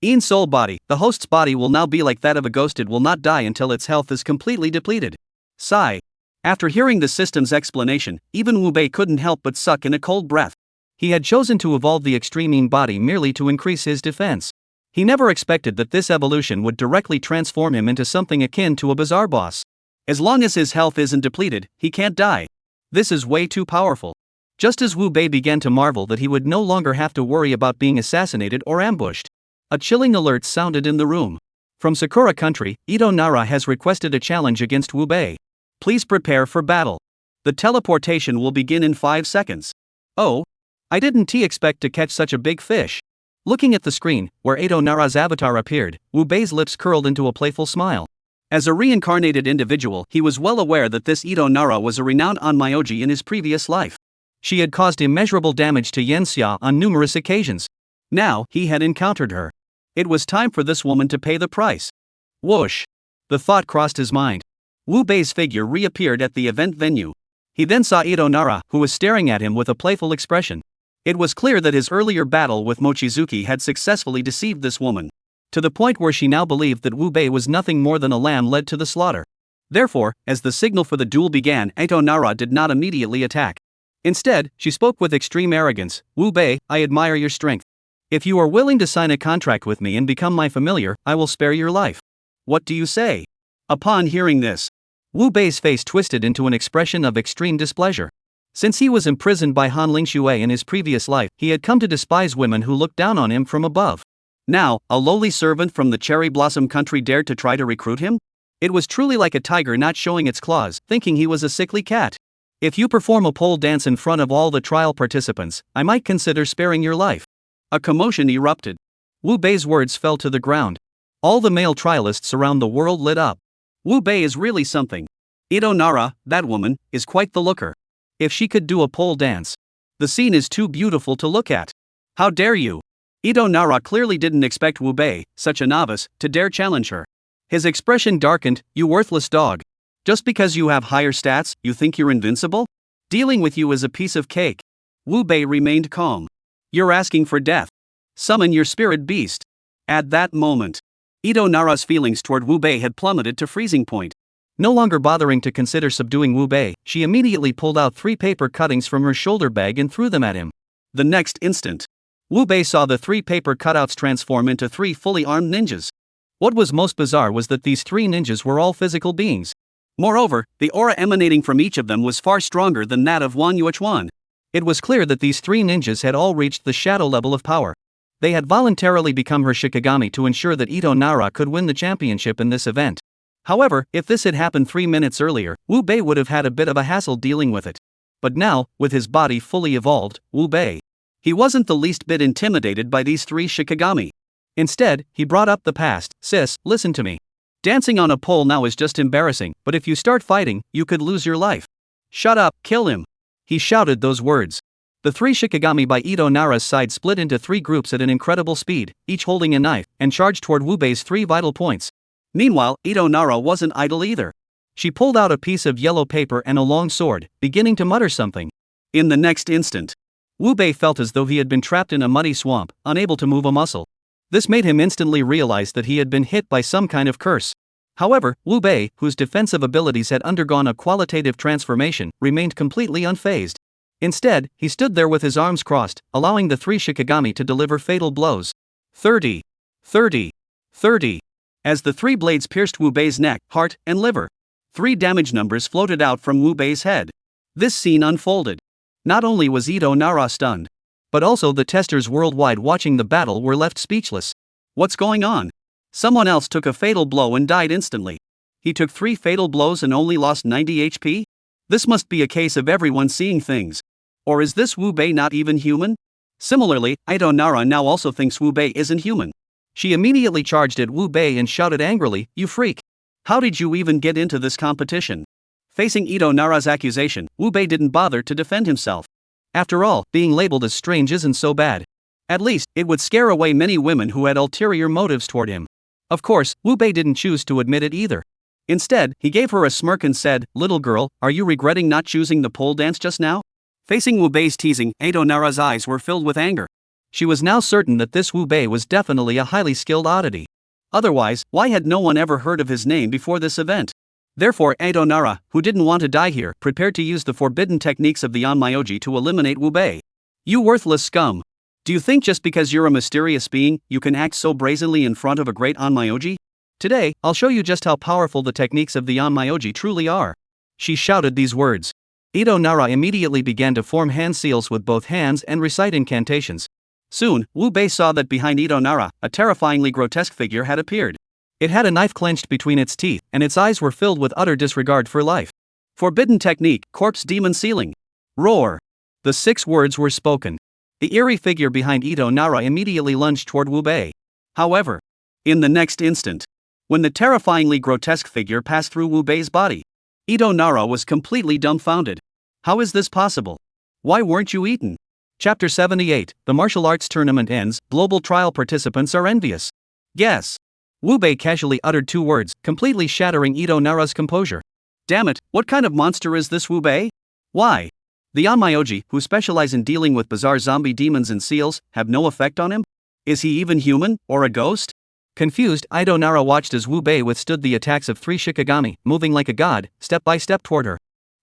Een Soul body, the host's body will now be like that of a ghost. It will not die until its health is completely depleted. Sigh. After hearing the system's explanation, even Wu Bei couldn't help but suck in a cold breath. He had chosen to evolve the Extreme body merely to increase his defense. He never expected that this evolution would directly transform him into something akin to a bizarre boss. As long as his health isn't depleted, he can't die. This is way too powerful. Just as Wu Bei began to marvel that he would no longer have to worry about being assassinated or ambushed, a chilling alert sounded in the room. From Sakura country, Ito Nara has requested a challenge against Wu Bei. Please prepare for battle. The teleportation will begin in 5 seconds. Oh, I didn't expect to catch such a big fish. Looking at the screen, where Ito Nara's avatar appeared, Wu Bei's lips curled into a playful smile. As a reincarnated individual, he was well aware that this Ito Nara was a renowned onmyoji in his previous life. She had caused immeasurable damage to Yenxia on numerous occasions. Now, he had encountered her. It was time for this woman to pay the price. Whoosh! The thought crossed his mind. Wu Bei's figure reappeared at the event venue. He then saw Ito Nara, who was staring at him with a playful expression. It was clear that his earlier battle with Mochizuki had successfully deceived this woman, to the point where she now believed that Wu Bei was nothing more than a lamb led to the slaughter. Therefore, as the signal for the duel began, Ito Nara did not immediately attack. Instead, she spoke with extreme arrogance. Wu Bei, I admire your strength. If you are willing to sign a contract with me and become my familiar, I will spare your life. What do you say? Upon hearing this, Wu Bei's face twisted into an expression of extreme displeasure. Since he was imprisoned by Han Lingxue in his previous life, he had come to despise women who looked down on him from above. Now, a lowly servant from the cherry blossom country dared to try to recruit him? It was truly like a tiger not showing its claws, thinking he was a sickly cat. If you perform a pole dance in front of all the trial participants, I might consider sparing your life. A commotion erupted. Wu Bei's words fell to the ground. All the male trialists around the world lit up. Wu Bei is really something. Ito Nara, that woman, is quite the looker. If she could do a pole dance. The scene is too beautiful to look at. How dare you? Ito Nara clearly didn't expect Wu Bei, such a novice, to dare challenge her. His expression darkened. You worthless dog. Just because you have higher stats, you think you're invincible? Dealing with you is a piece of cake. Wu Bei remained calm. You're asking for death. Summon your spirit beast. At that moment, Ito Nara's feelings toward Wu Bei had plummeted to freezing point. No longer bothering to consider subduing Wu Bei, she immediately pulled out 3 paper cuttings from her shoulder bag and threw them at him. The next instant, Wu Bei saw the 3 paper cutouts transform into 3 fully armed ninjas. What was most bizarre was that these 3 ninjas were all physical beings. Moreover, the aura emanating from each of them was far stronger than that of Wang Yuechuan. It was clear that these 3 ninjas had all reached the shadow level of power. They had voluntarily become her Shikigami to ensure that Ito Nara could win the championship in this event. However, if this had happened 3 minutes earlier, Wu Bei would have had a bit of a hassle dealing with it. But now, with his body fully evolved, Wu Bei, he wasn't the least bit intimidated by these 3 Shikigami. Instead, he brought up the past. Sis, listen to me. Dancing on a pole now is just embarrassing, but if you start fighting, you could lose your life. Shut up, kill him. He shouted those words. The 3 Shikigami by Ito Nara's side split into 3 groups at an incredible speed, each holding a knife, and charged toward Wu Bei's 3 vital points. Meanwhile, Ito Nara wasn't idle either. She pulled out a piece of yellow paper and a long sword, beginning to mutter something. In the next instant, Wu Bei felt as though he had been trapped in a muddy swamp, unable to move a muscle. This made him instantly realize that he had been hit by some kind of curse. However, Wu Bei, whose defensive abilities had undergone a qualitative transformation, remained completely unfazed. Instead, he stood there with his arms crossed, allowing the 3 Shikigami to deliver fatal blows. 30. 30. 30. As the 3 blades pierced Wu Bei's neck, heart, and liver, 3 damage numbers floated out from Wu Bei's head. This scene unfolded. Not only was Ito Nara stunned, but also the testers worldwide watching the battle were left speechless. What's going on? Someone else took a fatal blow and died instantly. He took 3 fatal blows and only lost 90 HP? This must be a case of everyone seeing things. Or is this Wu Bei not even human? Similarly, Ito Nara now also thinks Wu Bei isn't human. She immediately charged at Wu Bei and shouted angrily, "You freak! How did you even get into this competition?" Facing Ito Nara's accusation, Wu Bei didn't bother to defend himself. After all, being labeled as strange isn't so bad. At least, it would scare away many women who had ulterior motives toward him. Of course, Wu Bei didn't choose to admit it either. Instead, he gave her a smirk and said, "Little girl, are you regretting not choosing the pole dance just now?" Facing Wu Bei's teasing, Ito Nara's eyes were filled with anger. She was now certain that this Wu Bei was definitely a highly skilled oddity. Otherwise, why had no one ever heard of his name before this event? Therefore, Ito Nara, who didn't want to die here, prepared to use the forbidden techniques of the Onmyoji to eliminate Wu Bei. You worthless scum! Do you think just because you're a mysterious being, you can act so brazenly in front of a great Onmyoji? Today, I'll show you just how powerful the techniques of the Onmyoji truly are. She shouted these words. Ito Nara immediately began to form hand seals with both hands and recite incantations. Soon, Wu Bei saw that behind Ito Nara, a terrifyingly grotesque figure had appeared. It had a knife clenched between its teeth, and its eyes were filled with utter disregard for life. Forbidden technique, corpse demon sealing. Roar! The 6 words were spoken. The eerie figure behind Ito Nara immediately lunged toward Wu Bei. However, in the next instant, when the terrifyingly grotesque figure passed through Wu Bei's body, Ito Nara was completely dumbfounded. How is this possible? Why weren't you eaten? Chapter 78, The martial arts tournament ends, global trial participants are envious. Guess. Wu Bei casually uttered 2 words, completely shattering Ito Nara's composure. Damn it, what kind of monster is this Wu Bei? Why? The Onmyoji, who specialize in dealing with bizarre zombie demons and seals, have no effect on him? Is he even human, or a ghost? Confused, Ito Nara watched as Wu Bei withstood the attacks of 3 Shikigami, moving like a god, step by step toward her.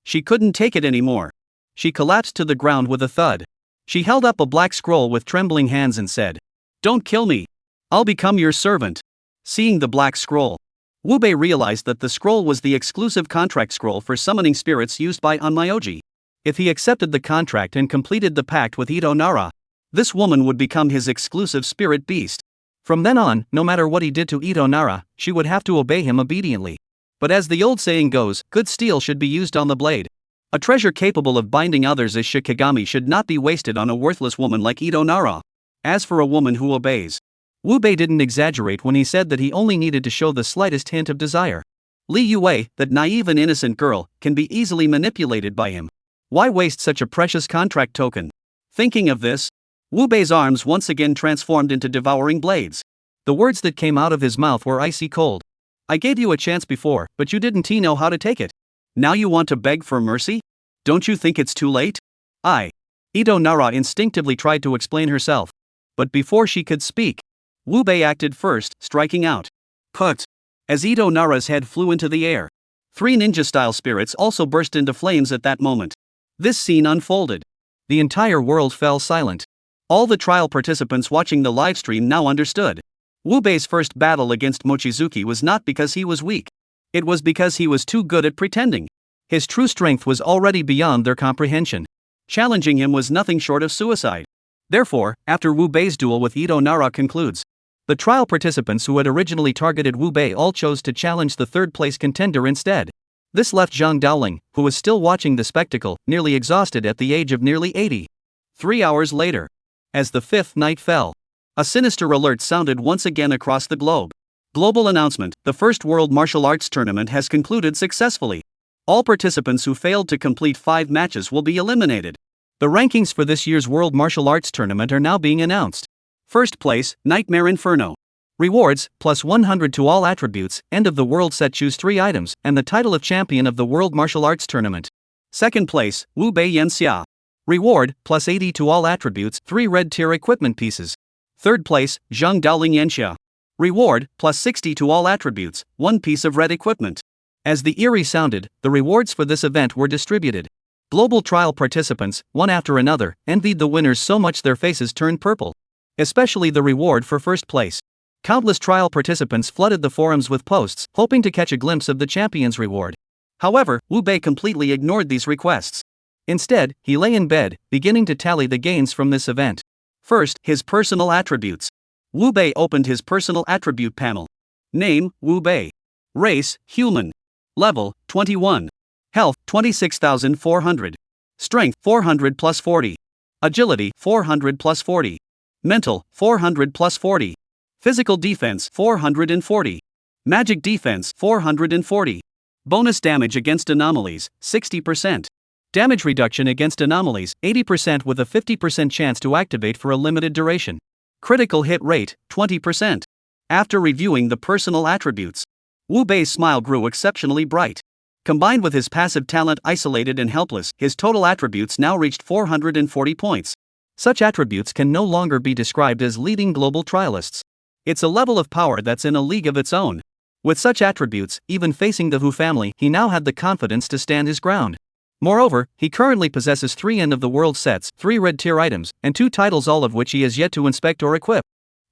She couldn't take it anymore. She collapsed to the ground with a thud. She held up a black scroll with trembling hands and said, "Don't kill me. I'll become your servant." Seeing the black scroll, Wu Bei realized that the scroll was the exclusive contract scroll for summoning spirits used by Onmyoji. If he accepted the contract and completed the pact with Ito Nara, this woman would become his exclusive spirit beast. From then on, no matter what he did to Ito Nara, she would have to obey him obediently. But as the old saying goes, good steel should be used on the blade. A treasure capable of binding others as Shikigami should not be wasted on a worthless woman like Ito Nara. As for a woman who obeys, Wu Bei didn't exaggerate when he said that he only needed to show the slightest hint of desire. Li Yue, that naive and innocent girl, can be easily manipulated by him. Why waste such a precious contract token? Thinking of this, Wu Bei's arms once again transformed into devouring blades. The words that came out of his mouth were icy cold. I gave you a chance before, but you didn't know how to take it. Now you want to beg for mercy? Don't you think it's too late? Ito Nara instinctively tried to explain herself. But before she could speak, Wu Bei acted first, striking out. Put! As Ito Nara's head flew into the air, 3 ninja-style spirits also burst into flames at that moment. This scene unfolded. The entire world fell silent. All the trial participants watching the livestream now understood. Wu Bei's first battle against Mochizuki was not because he was weak. It was because he was too good at pretending. His true strength was already beyond their comprehension. Challenging him was nothing short of suicide. Therefore, after Wu Bei's duel with Ito Nara concludes, the trial participants who had originally targeted Wu Bei all chose to challenge the 3rd-place contender instead. This left Zhang Daoling, who was still watching the spectacle, nearly exhausted at the age of nearly 80. 3 hours later, as the 5th night fell, a sinister alert sounded once again across the globe. Global announcement: the first World Martial Arts Tournament has concluded successfully. All participants who failed to complete 5 matches will be eliminated. The rankings for this year's World Martial Arts Tournament are now being announced. First place, Nightmare Inferno. Rewards, plus 100 to all attributes, end of the world set, choose 3 items, and the title of champion of the World Martial Arts Tournament. Second place, Wu Bei Yanxia. Reward, plus 80 to all attributes, 3 red tier equipment pieces. Third place, Zhang Daoling Yanxia. Reward, plus 60 to all attributes, 1 piece of red equipment. As the eerie sounded, the rewards for this event were distributed. Global trial participants, one after another, envied the winners so much their faces turned purple. Especially the reward for first place. Countless trial participants flooded the forums with posts, hoping to catch a glimpse of the champion's reward. However, Wu Bei completely ignored these requests. Instead, he lay in bed, beginning to tally the gains from this event. First, his personal attributes. Wu Bei opened his personal attribute panel. Name, Wu Bei. Race, human. Level, 21. Health, 26,400. Strength, 400 plus 40. Agility, 400 plus 40. Mental, 400 plus 40. Physical defense, 440. Magic defense, 440. Bonus damage against anomalies, 60%. Damage reduction against anomalies, 80% with a 50% chance to activate for a limited duration. Critical hit rate, 20%. After reviewing the personal attributes, Wu Bei's smile grew exceptionally bright. Combined with his passive talent Isolated and Helpless, his total attributes now reached 440 points. Such attributes can no longer be described as leading global trialists. It's a level of power that's in a league of its own. With such attributes, even facing the Hu family, he now had the confidence to stand his ground. Moreover, he currently possesses 3 end-of-the-world sets, 3 red-tier items, and 2 titles, all of which he has yet to inspect or equip.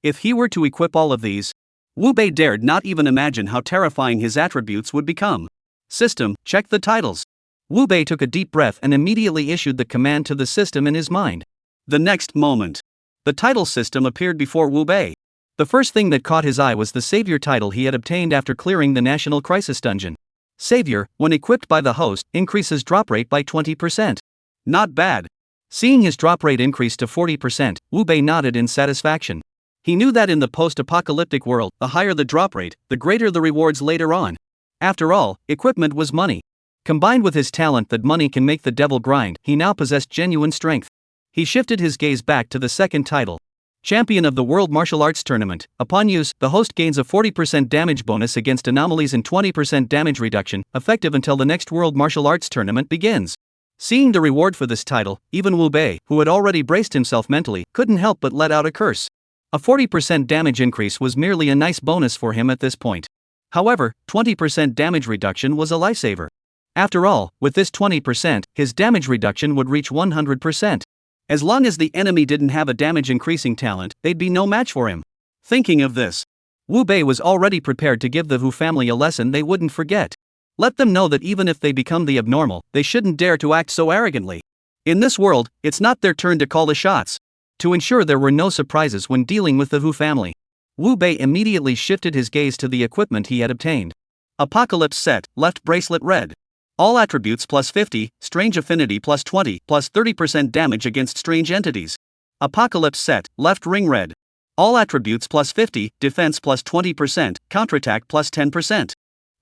If he were to equip all of these, Wu Bei dared not even imagine how terrifying his attributes would become. System, check the titles. Wu Bei took a deep breath and immediately issued the command to the system in his mind. The next moment, the title system appeared before Wu Bei. The first thing that caught his eye was the Savior title he had obtained after clearing the National Crisis Dungeon. Savior, when equipped by the host, increases drop rate by 20%. Not bad. Seeing his drop rate increase to 40%, Wu Bei nodded in satisfaction. He knew that in the post-apocalyptic world, the higher the drop rate, the greater the rewards later on. After all, equipment was money. Combined with his talent that money can make the devil grind, he now possessed genuine strength. He shifted his gaze back to the second title. Champion of the World Martial Arts Tournament. Upon use, the host gains a 40% damage bonus against anomalies and 20% damage reduction, effective until the next World Martial Arts Tournament begins. Seeing the reward for this title, even Wu Bei, who had already braced himself mentally, couldn't help but let out a curse. A 40% damage increase was merely a nice bonus for him at this point. However, 20% damage reduction was a lifesaver. After all, with this 20%, his damage reduction would reach 100%. As long as the enemy didn't have a damage increasing talent, they'd be no match for him. Thinking of this, Wu Bei was already prepared to give the Wu family a lesson they wouldn't forget. Let them know that even if they become the abnormal, they shouldn't dare to act so arrogantly. In this world, it's not their turn to call the shots. To ensure there were no surprises when dealing with the Wu family, Wu Bei immediately shifted his gaze to the equipment he had obtained. Apocalypse Set, left bracelet red. All attributes plus 50, strange affinity plus 20, plus 30% damage against strange entities. Apocalypse Set, left ring red. All attributes plus 50, defense plus 20%, counterattack plus 10%.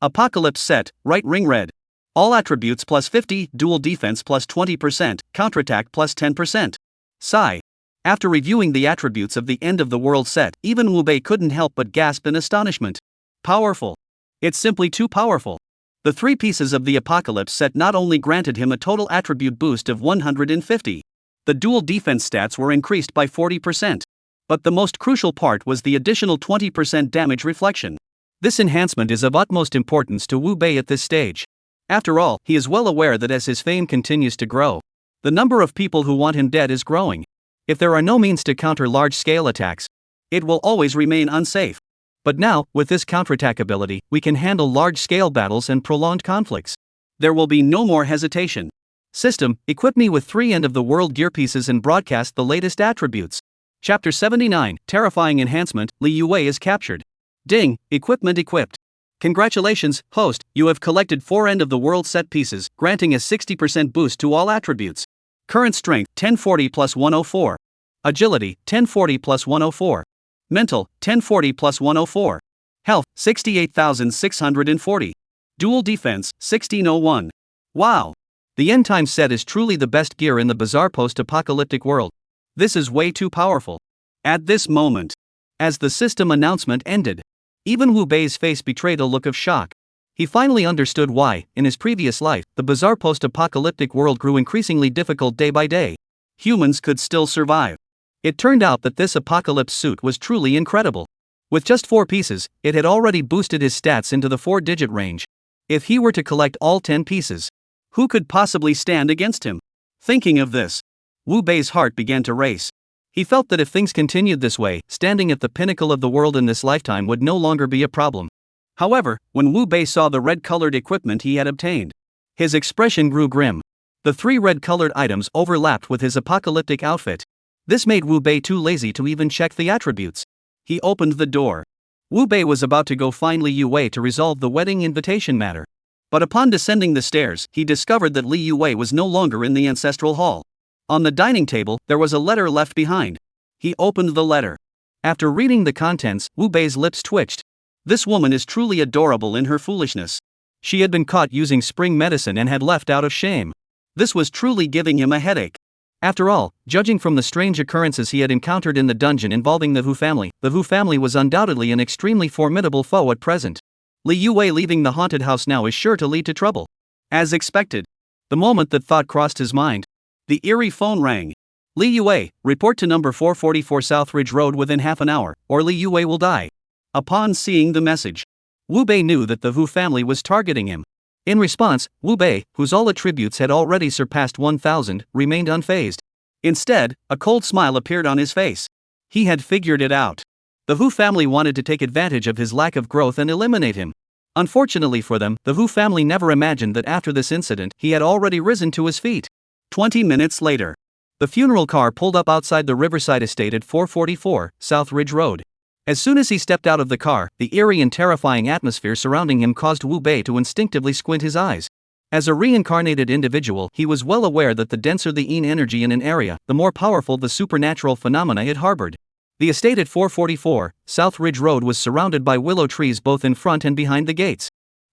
Apocalypse Set, right ring red. All attributes plus 50, dual defense plus 20%, counterattack plus 10%. Sigh. After reviewing the attributes of the end of the world set, even Wu Bei couldn't help but gasp in astonishment. Powerful. It's simply too powerful. The three pieces of the Apocalypse set not only granted him a total attribute boost of 150. The dual defense stats were increased by 40%. But the most crucial part was the additional 20% damage reflection. This enhancement is of utmost importance to Wu Bei at this stage. After all, he is well aware that as his fame continues to grow, the number of people who want him dead is growing. If there are no means to counter large-scale attacks, it will always remain unsafe. But now, with this counterattack ability, we can handle large-scale battles and prolonged conflicts. There will be no more hesitation. System, equip me with 3 end-of-the-world gear pieces and broadcast the latest attributes. Chapter 79, Terrifying Enhancement, Li Yue is captured. Ding, equipment equipped. Congratulations, host, you have collected 4 end-of-the-world set pieces, granting a 60% boost to all attributes. Current strength, 1040 plus 104. Agility, 1040 plus 104. Mental, 1040 plus 104. Health, 68,640. Dual defense, 1601. Wow! The end time set is truly the best gear in the bizarre post-apocalyptic world. This is way too powerful. At this moment, as the system announcement ended, even Wu Bei's face betrayed a look of shock. He finally understood why, in his previous life, the bizarre post-apocalyptic world grew increasingly difficult day by day. Humans could still survive. It turned out that this apocalypse suit was truly incredible. With just 4 pieces, it had already boosted his stats into the 4-digit range. If he were to collect all 10 pieces, who could possibly stand against him? Thinking of this, Wu Bei's heart began to race. He felt that if things continued this way, standing at the pinnacle of the world in this lifetime would no longer be a problem. However, when Wu Bei saw the red-colored equipment he had obtained, his expression grew grim. The 3 red-colored items overlapped with his apocalyptic outfit. This made Wu Bei too lazy to even check the attributes. He opened the door. Wu Bei was about to go find Li Yue to resolve the wedding invitation matter. But upon descending the stairs, he discovered that Li Yue was no longer in the ancestral hall. On the dining table, there was a letter left behind. He opened the letter. After reading the contents, Wu Bei's lips twitched. This woman is truly adorable in her foolishness. She had been caught using spring medicine and had left out of shame. This was truly giving him a headache. After all, judging from the strange occurrences he had encountered in the dungeon involving the Wu family was undoubtedly an extremely formidable foe at present. Li Yue leaving the haunted house now is sure to lead to trouble. As expected. The moment that thought crossed his mind, the eerie phone rang. Li Yue, report to number 444 South Ridge Road within half an hour, or Li Yue will die. Upon seeing the message, Wu Bei knew that the Wu family was targeting him. In response, Wu Bei, whose all attributes had already surpassed 1,000, remained unfazed. Instead, a cold smile appeared on his face. He had figured it out. The Wu family wanted to take advantage of his lack of growth and eliminate him. Unfortunately for them, the Wu family never imagined that after this incident, he had already risen to his feet. 20 minutes later, the funeral car pulled up outside the Riverside estate at 444 South Ridge Road. As soon as he stepped out of the car, the eerie and terrifying atmosphere surrounding him caused Wu Bei to instinctively squint his eyes. As a reincarnated individual, he was well aware that the denser the yin energy in an area, the more powerful the supernatural phenomena it harbored. The estate at 444 South Ridge Road was surrounded by willow trees both in front and behind the gates.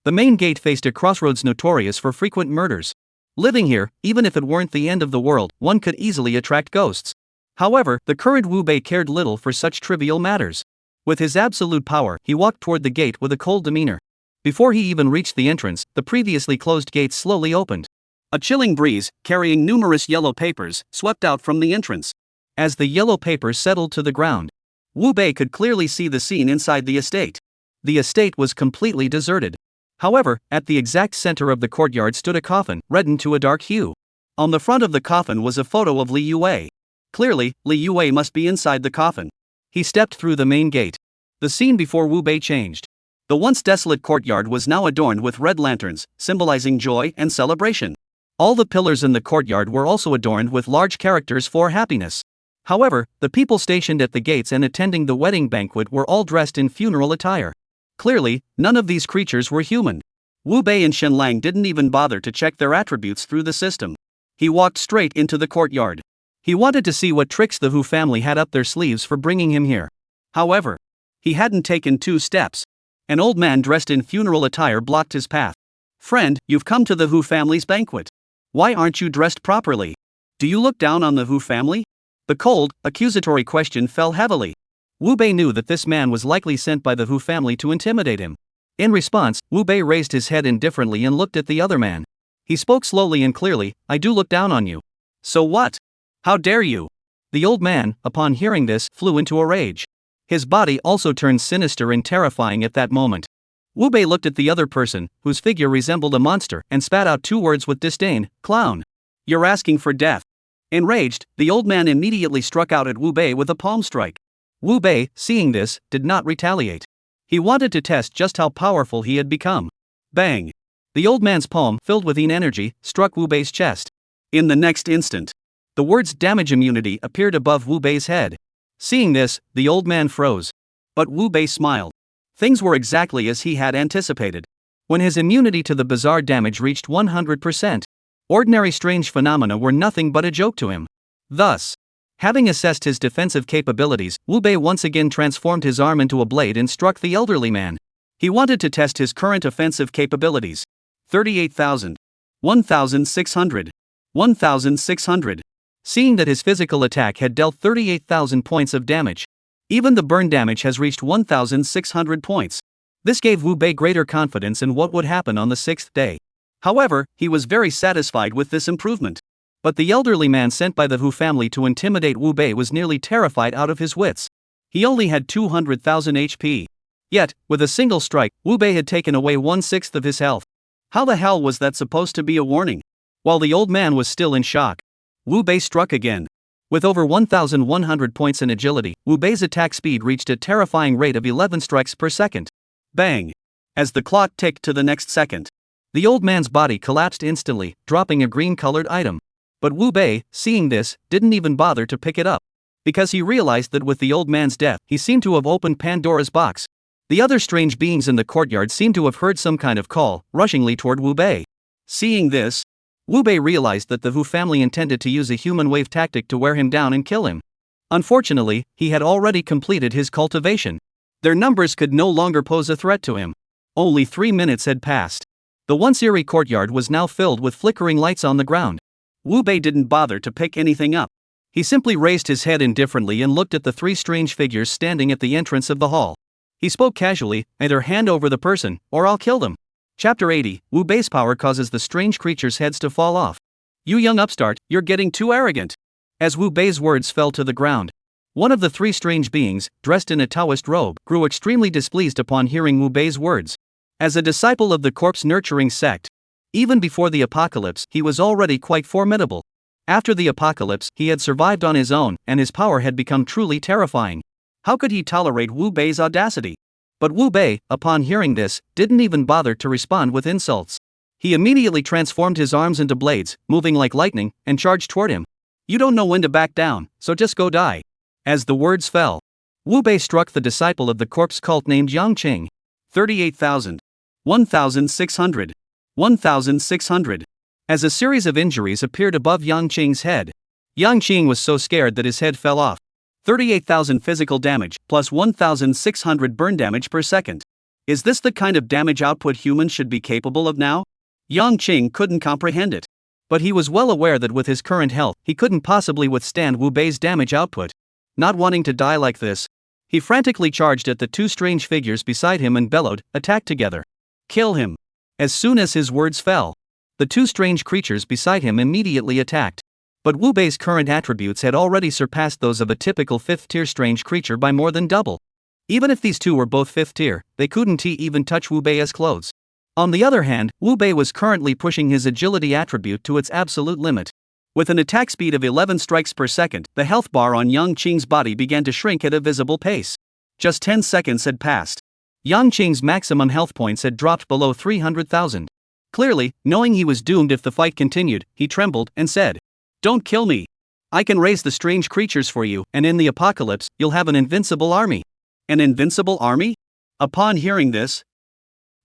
The main gate faced a crossroads notorious for frequent murders. Living here, even if it weren't the end of the world, one could easily attract ghosts. However, the current Wu Bei cared little for such trivial matters. With his absolute power, he walked toward the gate with a cold demeanor. Before he even reached the entrance, the previously closed gates slowly opened. A chilling breeze, carrying numerous yellow papers, swept out from the entrance. As the yellow papers settled to the ground, Wu Bei could clearly see the scene inside the estate. The estate was completely deserted. However, at the exact center of the courtyard stood a coffin, reddened to a dark hue. On the front of the coffin was a photo of Li Yue. Clearly, Li Yue must be inside the coffin. He stepped through the main gate. The scene before Wu Bei changed. The once desolate courtyard was now adorned with red lanterns, symbolizing joy and celebration. All the pillars in the courtyard were also adorned with large characters for happiness. However, the people stationed at the gates and attending the wedding banquet were all dressed in funeral attire. Clearly, none of these creatures were human. Wu Bei and Shen Lang didn't even bother to check their attributes through the system. He walked straight into the courtyard. He wanted to see what tricks the Hu family had up their sleeves for bringing him here. However, he hadn't taken 2 steps. An old man dressed in funeral attire blocked his path. "Friend, you've come to the Hu family's banquet. Why aren't you dressed properly? Do you look down on the Hu family?" The cold, accusatory question fell heavily. Wu Bei knew that this man was likely sent by the Hu family to intimidate him. In response, Wu Bei raised his head indifferently and looked at the other man. He spoke slowly and clearly, "I do look down on you." "So what? How dare you?" The old man, upon hearing this, flew into a rage. His body also turned sinister and terrifying at that moment. Wu Bei looked at the other person, whose figure resembled a monster, and spat out 2 words with disdain, "Clown. You're asking for death." Enraged, the old man immediately struck out at Wu Bei with a palm strike. Wu Bei, seeing this, did not retaliate. He wanted to test just how powerful he had become. Bang! The old man's palm, filled with yin energy, struck Wu Bei's chest. In the next instant, the words "damage immunity" appeared above Wu Bei's head. Seeing this, the old man froze. But Wu Bei smiled. Things were exactly as he had anticipated. When his immunity to the bizarre damage reached 100%, ordinary strange phenomena were nothing but a joke to him. Thus, having assessed his defensive capabilities, Wu Bei once again transformed his arm into a blade and struck the elderly man. He wanted to test his current offensive capabilities. 38,000. 1,600. 1,600. Seeing that his physical attack had dealt 38,000 points of damage. Even the burn damage has reached 1,600 points. This gave Wu Bei greater confidence in what would happen on the 6th day. However, he was very satisfied with this improvement. But the elderly man sent by the Hu family to intimidate Wu Bei was nearly terrified out of his wits. He only had 200,000 HP. Yet, with a single strike, Wu Bei had taken away 1/6 of his health. How the hell was that supposed to be a warning? While the old man was still in shock, Wu Bei struck again. With over 1,100 points in agility, Wu Bei's attack speed reached a terrifying rate of 11 strikes per second. Bang! As the clock ticked to the next second, the old man's body collapsed instantly, dropping a green-colored item. But Wu Bei, seeing this, didn't even bother to pick it up. Because he realized that with the old man's death, he seemed to have opened Pandora's box. The other strange beings in the courtyard seemed to have heard some kind of call, rushingly toward Wu Bei. Seeing this, Wu Bei realized that the Hu family intended to use a human wave tactic to wear him down and kill him. Unfortunately, he had already completed his cultivation. Their numbers could no longer pose a threat to him. Only 3 minutes had passed. The once eerie courtyard was now filled with flickering lights on the ground. Wu Bei didn't bother to pick anything up. He simply raised his head indifferently and looked at the 3 strange figures standing at the entrance of the hall. He spoke casually, "Either hand over the person, or I'll kill them." Chapter 80, Wu Bei's power causes the strange creatures' heads to fall off. "You young upstart, you're getting too arrogant." As Wu Bei's words fell to the ground, one of the 3 strange beings, dressed in a Taoist robe, grew extremely displeased upon hearing Wu Bei's words. As a disciple of the corpse-nurturing sect, even before the apocalypse, he was already quite formidable. After the apocalypse, he had survived on his own, and his power had become truly terrifying. How could he tolerate Wu Bei's audacity? But Wu Bei, upon hearing this, didn't even bother to respond with insults. He immediately transformed his arms into blades, moving like lightning, and charged toward him. "You don't know when to back down, so just go die." As the words fell, Wu Bei struck the disciple of the corpse cult named Yang Qing. 38,000. 1,600. 1,600. As a series of injuries appeared above Yang Qing's head, Yang Qing was so scared that his head fell off. 38,000 physical damage, plus 1,600 burn damage per second. Is this the kind of damage output humans should be capable of now? Yang Qing couldn't comprehend it. But he was well aware that with his current health, he couldn't possibly withstand Wu Bei's damage output. Not wanting to die like this, he frantically charged at the two strange figures beside him and bellowed, "Attack together! Kill him!" As soon as his words fell, the two strange creatures beside him immediately attacked. But Wu Bei's current attributes had already surpassed those of a typical 5th tier strange creature by more than double. Even if these two were both 5th tier, they couldn't even touch Wu Bei's clothes. On the other hand, Wu Bei was currently pushing his agility attribute to its absolute limit. With an attack speed of 11 strikes per second, the health bar on Yang Qing's body began to shrink at a visible pace. Just 10 seconds had passed. Yang Qing's maximum health points had dropped below 300,000. Clearly, knowing he was doomed if the fight continued, he trembled and said, "Don't kill me. I can raise the strange creatures for you, and in the apocalypse, you'll have an invincible army." An invincible army? Upon hearing this,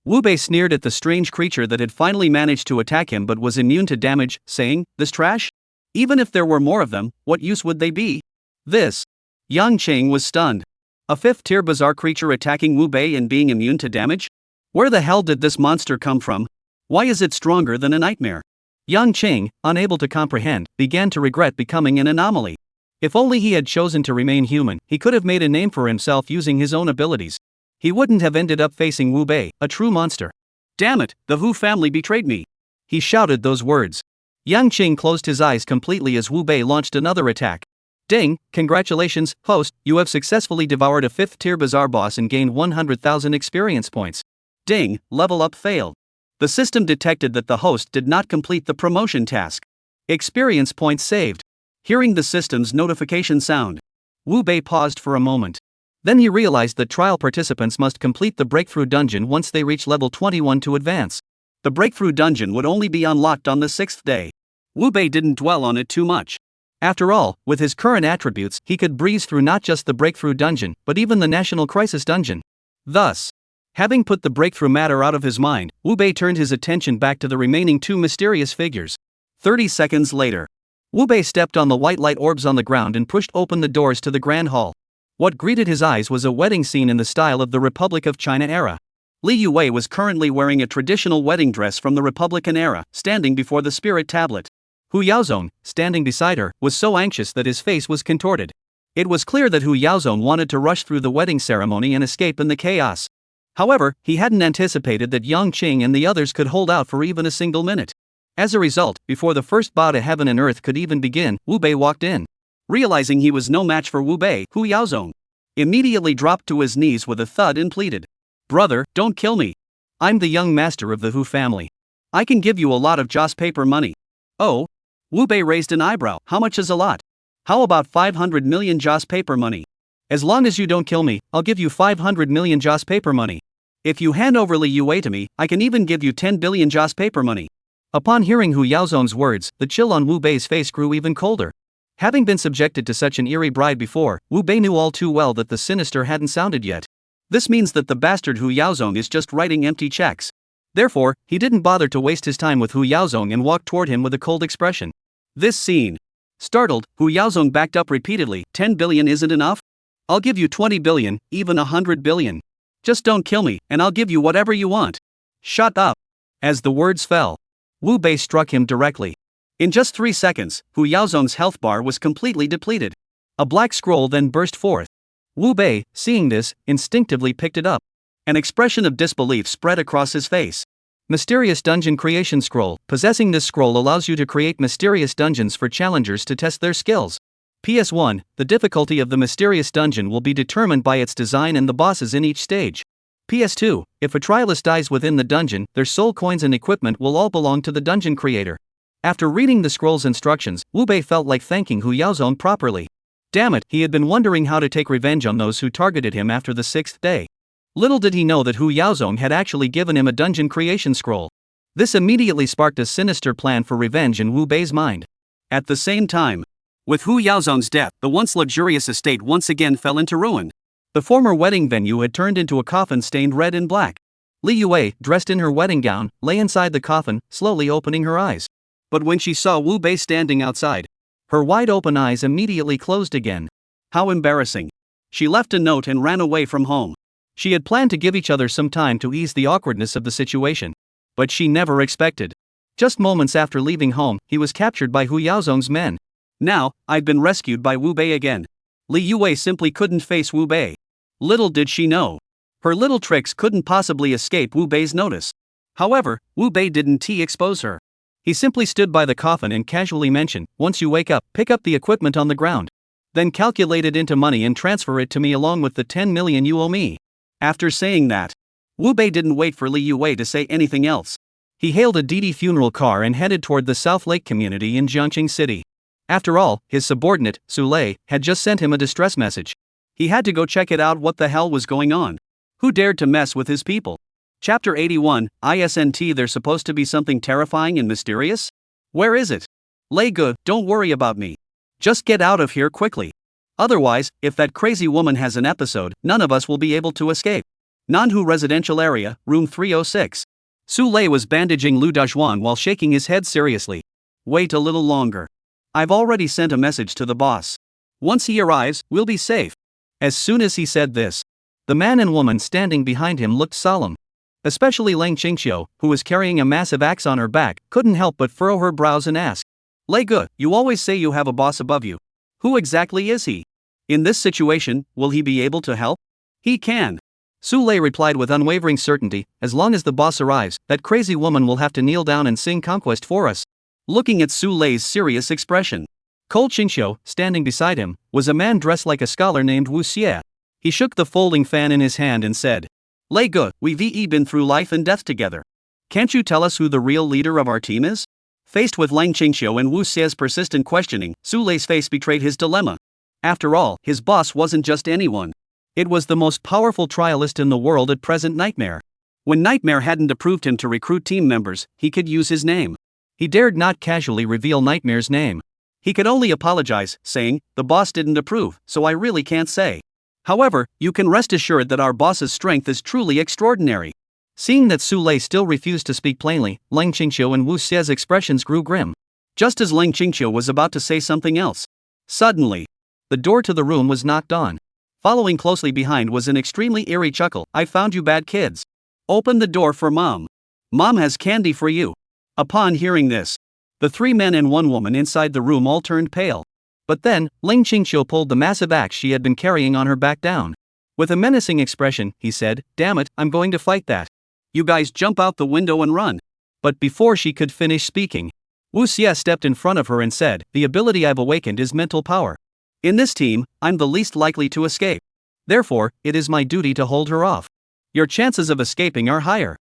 Wu Bei sneered at the strange creature that had finally managed to attack him but was immune to damage, saying, "This trash? Even if there were more of them, what use would they be?" This. Yang Qing was stunned. A 5th tier bizarre creature attacking Wu Bei and being immune to damage? Where the hell did this monster come from? Why is it stronger than a nightmare? Yang Qing, unable to comprehend, began to regret becoming an anomaly. If only he had chosen to remain human, he could have made a name for himself using his own abilities. He wouldn't have ended up facing Wu Bei, a true monster. "Damn it, the Wu family betrayed me." He shouted those words. Yang Qing closed his eyes completely as Wu Bei launched another attack. "Ding, congratulations, host, you have successfully devoured a 5th tier bizarre boss and gained 100,000 experience points." Ding, level up failed. The system detected that the host did not complete the promotion task. Experience points saved. Hearing the system's notification sound, Wu Bei paused for a moment. Then he realized that trial participants must complete the breakthrough dungeon once they reach level 21 to advance. The breakthrough dungeon would only be unlocked on the 6th day. Wu Bei didn't dwell on it too much. After all, with his current attributes, he could breeze through not just the breakthrough dungeon, but even the national crisis dungeon. Thus, having put the breakthrough matter out of his mind, Wu Bei turned his attention back to the remaining two mysterious figures. 30 seconds later, Wu Bei stepped on the white light orbs on the ground and pushed open the doors to the Grand Hall. What greeted his eyes was a wedding scene in the style of the Republic of China era. Li Yue was currently wearing a traditional wedding dress from the Republican era, standing before the spirit tablet. Hu Yaozong, standing beside her, was so anxious that his face was contorted. It was clear that Hu Yaozong wanted to rush through the wedding ceremony and escape in the chaos. However, he hadn't anticipated that Yang Qing and the others could hold out for even a single minute. As a result, before the first bow to heaven and earth could even begin, Wu Bei walked in. Realizing he was no match for Wu Bei, Hu Yaozong immediately dropped to his knees with a thud and pleaded, "Brother, don't kill me. I'm the young master of the Hu family. I can give you a lot of joss paper money." "Oh?" Wu Bei raised an eyebrow. "How much is a lot?" "How about 500 million joss paper money?" "As long as you don't kill me, I'll give you 500 million joss paper money. If you hand over Li Yue to me, I can even give you 10 billion joss paper money." Upon hearing Hu Yaozong's words, the chill on Wu Bei's face grew even colder. Having been subjected to such an eerie bribe before, Wu Bei knew all too well that the sinister hadn't sounded yet. This means that the bastard Hu Yaozong is just writing empty checks. Therefore, he didn't bother to waste his time with Hu Yaozong and walked toward him with a cold expression. This scene. Startled, Hu Yaozong backed up repeatedly. 10 billion isn't enough? I'll give you 20 billion, even 100 billion. Just don't kill me, and I'll give you whatever you want. Shut up. As the words fell, Wu Bei struck him directly. In just 3 seconds, Hu Yaozong's health bar was completely depleted. A black scroll then burst forth. Wu Bei, seeing this, instinctively picked it up. An expression of disbelief spread across his face. Mysterious Dungeon Creation Scroll. Possessing this scroll allows you to create mysterious dungeons for challengers to test their skills. PS1, the difficulty of the mysterious dungeon will be determined by its design and the bosses in each stage. PS2, if a trialist dies within the dungeon, their soul coins and equipment will all belong to the dungeon creator. After reading the scroll's instructions, Wu Bei felt like thanking Hu Yaozong properly. Damn it, he had been wondering how to take revenge on those who targeted him after the 6th day. Little did he know that Hu Yaozong had actually given him a dungeon creation scroll. This immediately sparked a sinister plan for revenge in Wu Bei's mind. At the same time, with Hu Yaozong's death, the once luxurious estate once again fell into ruin. The former wedding venue had turned into a coffin stained red and black. Li Yue, dressed in her wedding gown, lay inside the coffin, slowly opening her eyes. But when she saw Wu Bei standing outside, her wide-open eyes immediately closed again. How embarrassing. She left a note and ran away from home. She had planned to give each other some time to ease the awkwardness of the situation. But she never expected. Just moments after leaving home, he was captured by Hu Yaozong's men. Now, I'd been rescued by Wu Bei again. Li Yue simply couldn't face Wu Bei. Little did she know. Her little tricks couldn't possibly escape Wu Bei's notice. However, Wu Bei didn't expose her. He simply stood by the coffin and casually mentioned, "Once you wake up, pick up the equipment on the ground. Then calculate it into money and transfer it to me along with the 10 million you owe me." After saying that, Wu Bei didn't wait for Li Yue to say anything else. He hailed a Didi funeral car and headed toward the South Lake community in Jiangqing City. After all, his subordinate, Su Lei, had just sent him a distress message. He had to go check it out. What the hell was going on? Who dared to mess with his people? Chapter 81, ISNT. There's supposed to be something terrifying and mysterious? Where is it? Lei Ge, don't worry about me. Just get out of here quickly. Otherwise, if that crazy woman has an episode, none of us will be able to escape. Nanhu Residential Area, Room 306. Su Lei was bandaging Lu Dazhuan while shaking his head seriously. Wait a little longer. I've already sent a message to the boss. Once he arrives, we'll be safe. As soon as he said this, the man and woman standing behind him looked solemn. Especially Lang Qingxiu, who was carrying a massive axe on her back, couldn't help but furrow her brows and ask, "Lei Ge, you always say you have a boss above you. Who exactly is he? In this situation, will he be able to help?" "He can." Su Lei replied with unwavering certainty, "As long as the boss arrives, that crazy woman will have to kneel down and sing conquest for us." Looking at Su Lei's serious expression, Cole Qingxiu, standing beside him, was a man dressed like a scholar named Wu Xie. He shook the folding fan in his hand and said, "Lei Ge, we've been through life and death together. Can't you tell us who the real leader of our team is?" Faced with Lang Qingxiu and Wu Xie's persistent questioning, Su Lei's face betrayed his dilemma. After all, his boss wasn't just anyone. It was the most powerful trialist in the world at present, Nightmare. When Nightmare hadn't approved him to recruit team members, he could use his name. He dared not casually reveal Nightmare's name. He could only apologize, saying, "The boss didn't approve, so I really can't say. However, you can rest assured that our boss's strength is truly extraordinary." Seeing that Su Lei still refused to speak plainly, Lang Qingxiu and Wu Xie's expressions grew grim. Just as Lang Qingxiu was about to say something else, suddenly, the door to the room was knocked on. Following closely behind was an extremely eerie chuckle. "I found you bad kids. Open the door for Mom. Mom has candy for you." Upon hearing this, the three men and one woman inside the room all turned pale. But then, Lang Qingxiu pulled the massive axe she had been carrying on her back down. With a menacing expression, he said, "Damn it, I'm going to fight that. You guys jump out the window and run." But before she could finish speaking, Wu Xie stepped in front of her and said, "The ability I've awakened is mental power. In this team, I'm the least likely to escape. Therefore, it is my duty to hold her off. Your chances of escaping are higher."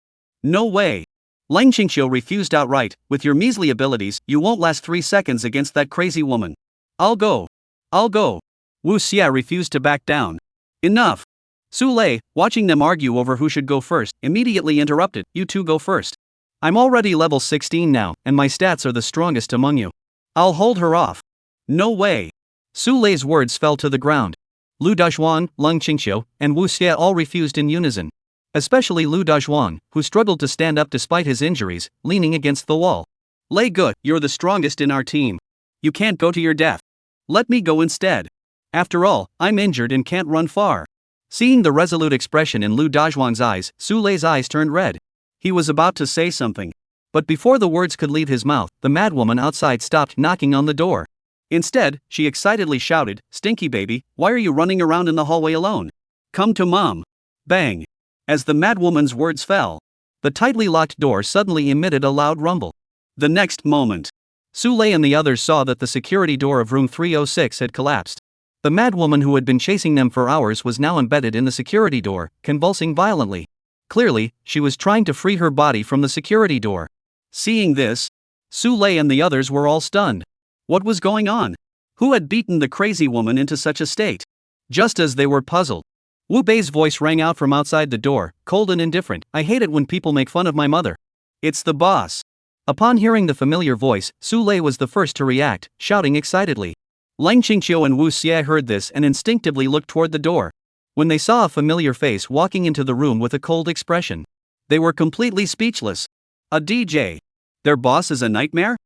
"No way." Lang Qingxiu refused outright. "With your measly abilities, you won't last 3 seconds against that crazy woman." I'll go. Wu Xie refused to back down. "Enough." Su Lei, watching them argue over who should go first, immediately interrupted, "You two go first. I'm already level 16 now, and my stats are the strongest among you. I'll hold her off." "No way." Su Lei's words fell to the ground. Lu Dazhuan, Lang Qingxiu, and Wu Xie all refused in unison. Especially Lu Dazhuan, who struggled to stand up despite his injuries, leaning against the wall. "Lei Ge, you're the strongest in our team. You can't go to your death. Let me go instead. After all, I'm injured and can't run far." Seeing the resolute expression in Lu Dazhuan's eyes, Su Lei's eyes turned red. He was about to say something. But before the words could leave his mouth, the madwoman outside stopped knocking on the door. Instead, she excitedly shouted, "Stinky baby, why are you running around in the hallway alone? Come to Mom." Bang! As the madwoman's words fell, the tightly locked door suddenly emitted a loud rumble. The next moment, Su Lei and the others saw that the security door of room 306 had collapsed. The madwoman who had been chasing them for hours was now embedded in the security door, convulsing violently. Clearly, she was trying to free her body from the security door. Seeing this, Su Lei and the others were all stunned. What was going on? Who had beaten the crazy woman into such a state? Just as they were puzzled, Wu Bei's voice rang out from outside the door, cold and indifferent. "I hate it when people make fun of my mother. It's the boss." Upon hearing the familiar voice, Su Lei was the first to react, shouting excitedly. Lang Qingxiu and Wu Xie heard this and instinctively looked toward the door. When they saw a familiar face walking into the room with a cold expression, they were completely speechless. A DJ? Their boss is a nightmare?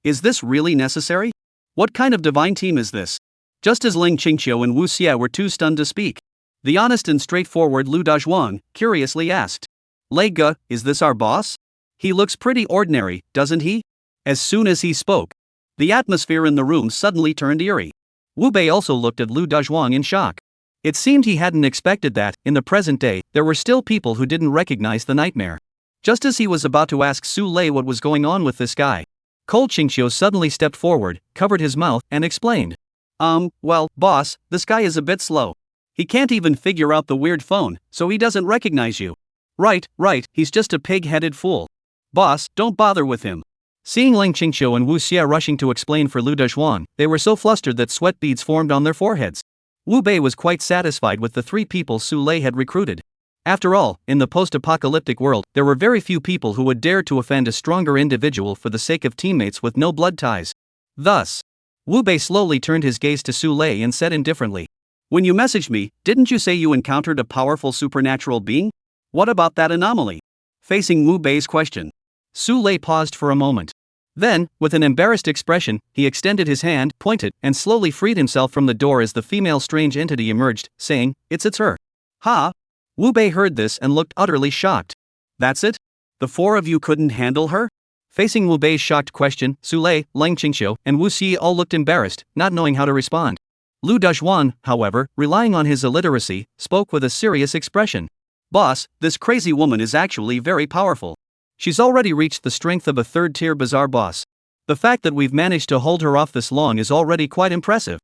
Is this really necessary? What kind of divine team is this? Just as Lang Qingxiu and Wu Xie were too stunned to speak, The honest and straightforward Lu Dazhuang curiously asked. Lei Ge, is this our boss? He looks pretty ordinary, doesn't he? As soon as he spoke, the atmosphere in the room suddenly turned eerie. Wu Bei also looked at Lu Dazhuang in shock. It seemed he hadn't expected that, in the present day, there were still people who didn't recognize the nightmare. Just as he was about to ask Su Lei what was going on with this guy, Cold Qingxiu suddenly stepped forward, covered his mouth, and explained. Well, boss, this guy is a bit slow. He can't even figure out the weird phone, so he doesn't recognize you. Right, he's just a pig-headed fool. Boss, don't bother with him. Seeing Ling Qingxiu and Wu Xie rushing to explain for Lu Dazhuang, they were so flustered that sweat beads formed on their foreheads. Wu Bei was quite satisfied with the 3 people Su Lei had recruited. After all, in the post-apocalyptic world, there were very few people who would dare to offend a stronger individual for the sake of teammates with no blood ties. Thus, Wu Bei slowly turned his gaze to Su Lei and said indifferently, "When you messaged me, didn't you say you encountered a powerful supernatural being? What about that anomaly?" Facing Wu Bei's question, Su Lei paused for a moment. Then, with an embarrassed expression, he extended his hand, pointed, and slowly freed himself from the door as the female strange entity emerged, saying, It's her. Ha! Wu Bei heard this and looked utterly shocked. That's it? The 4 of you couldn't handle her? Facing Wu Bei's shocked question, Su Lei, Ling Qingxiu, and Wu Xie all looked embarrassed, not knowing how to respond. Lu Dazhuang, however, relying on his illiteracy, spoke with a serious expression. Boss, this crazy woman is actually very powerful. She's already reached the strength of a 3rd-tier bazaar boss. The fact that we've managed to hold her off this long is already quite impressive.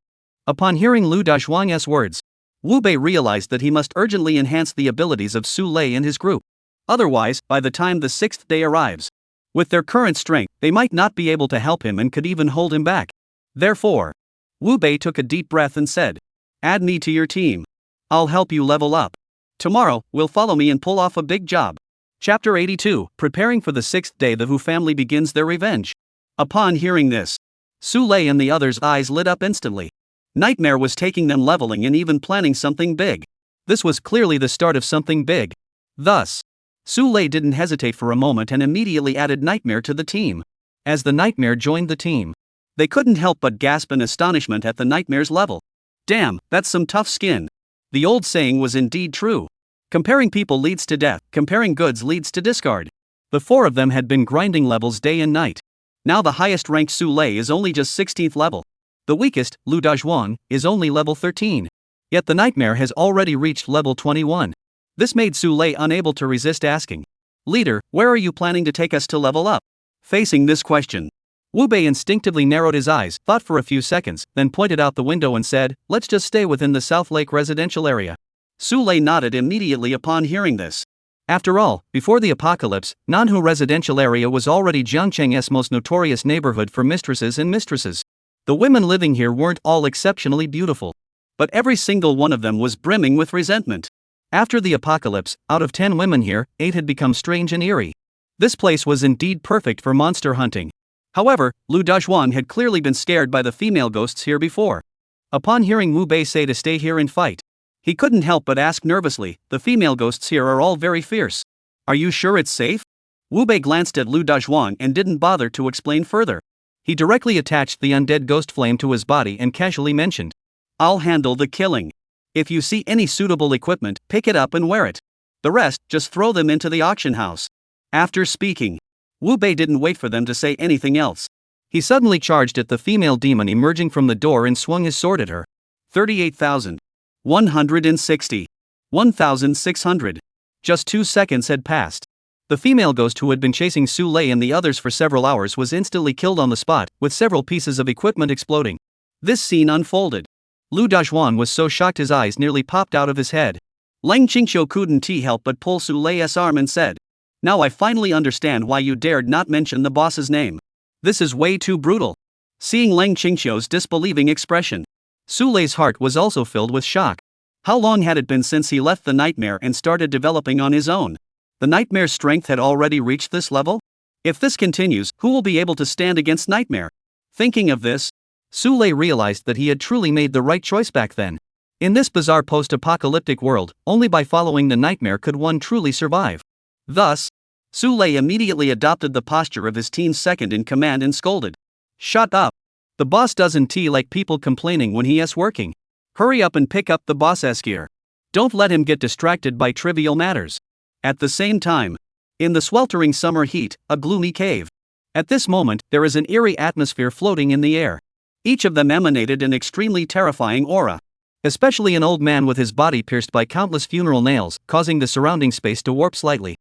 Upon hearing Lu Dazhuang's words, Wu Bei realized that he must urgently enhance the abilities of Su Lei and his group. Otherwise, by the time the 6th day arrives, with their current strength, they might not be able to help him and could even hold him back. Therefore, Wu Bei took a deep breath and said, Add me to your team. I'll help you level up. Tomorrow, will follow me and pull off a big job. Chapter 82, Preparing for the 6th day. The Hu family begins their revenge. Upon hearing this, Su Lei and the others' eyes lit up instantly. Nightmare was taking them leveling and even planning something big. This was clearly the start of something big. Thus, Su Lei didn't hesitate for a moment and immediately added Nightmare to the team. As the Nightmare joined the team, they couldn't help but gasp in astonishment at the Nightmare's level. Damn, that's some tough skin. The old saying was indeed true. Comparing people leads to death, comparing goods leads to discard. The 4 of them had been grinding levels day and night. Now the highest ranked Su Lei is only just 16th level. The weakest, Lu Dazhuang, is only level 13. Yet the Nightmare has already reached level 21. This made Su Lei unable to resist asking, Leader, where are you planning to take us to level up? Facing this question, Wu Bei instinctively narrowed his eyes, thought for a few seconds, then pointed out the window and said, Let's just stay within the South Lake residential area. Su Lei nodded immediately upon hearing this. After all, before the apocalypse, Nanhu residential area was already Jiangcheng's most notorious neighborhood for mistresses and mistresses. The women living here weren't all exceptionally beautiful, but every single one of them was brimming with resentment. After the apocalypse, out of 10 women here, 8 had become strange and eerie. This place was indeed perfect for monster hunting. However, Lu Dazhuang had clearly been scared by the female ghosts here before. Upon hearing Wu Bei say to stay here and fight, he couldn't help but ask nervously, the female ghosts here are all very fierce. Are you sure it's safe? Wu Bei glanced at Lu Dazhuang and didn't bother to explain further. He directly attached the undead ghost flame to his body and casually mentioned, I'll handle the killing. If you see any suitable equipment, pick it up and wear it. The rest, just throw them into the auction house. After speaking, Wu Bei didn't wait for them to say anything else. He suddenly charged at the female demon emerging from the door and swung his sword at her. 38,000. 160. 1,600. Just 2 seconds had passed. The female ghost who had been chasing Su Lei and the others for several hours was instantly killed on the spot, with several pieces of equipment exploding. This scene unfolded. Lu Dazhuang was so shocked his eyes nearly popped out of his head. Ling Qingxiu couldn't help but pull Su Lei's arm and said, Now I finally understand why you dared not mention the boss's name. This is way too brutal. Seeing Ling Qingxiu's disbelieving expression, Su Lei's heart was also filled with shock. How long had it been since he left the Nightmare and started developing on his own? The Nightmare's strength had already reached this level? If this continues, who will be able to stand against Nightmare? Thinking of this, Su Lei realized that he had truly made the right choice back then. In this bizarre post-apocalyptic world, only by following the Nightmare could one truly survive. Thus, Su Lei immediately adopted the posture of his team's second in command and scolded. Shut up. The boss doesn't like people complaining when he is working. Hurry up and pick up the boss's gear. Don't let him get distracted by trivial matters. At the same time, in the sweltering summer heat, a gloomy cave. At this moment, there is an eerie atmosphere floating in the air. Each of them emanated an extremely terrifying aura. Especially an old man with his body pierced by countless funeral nails, causing the surrounding space to warp slightly.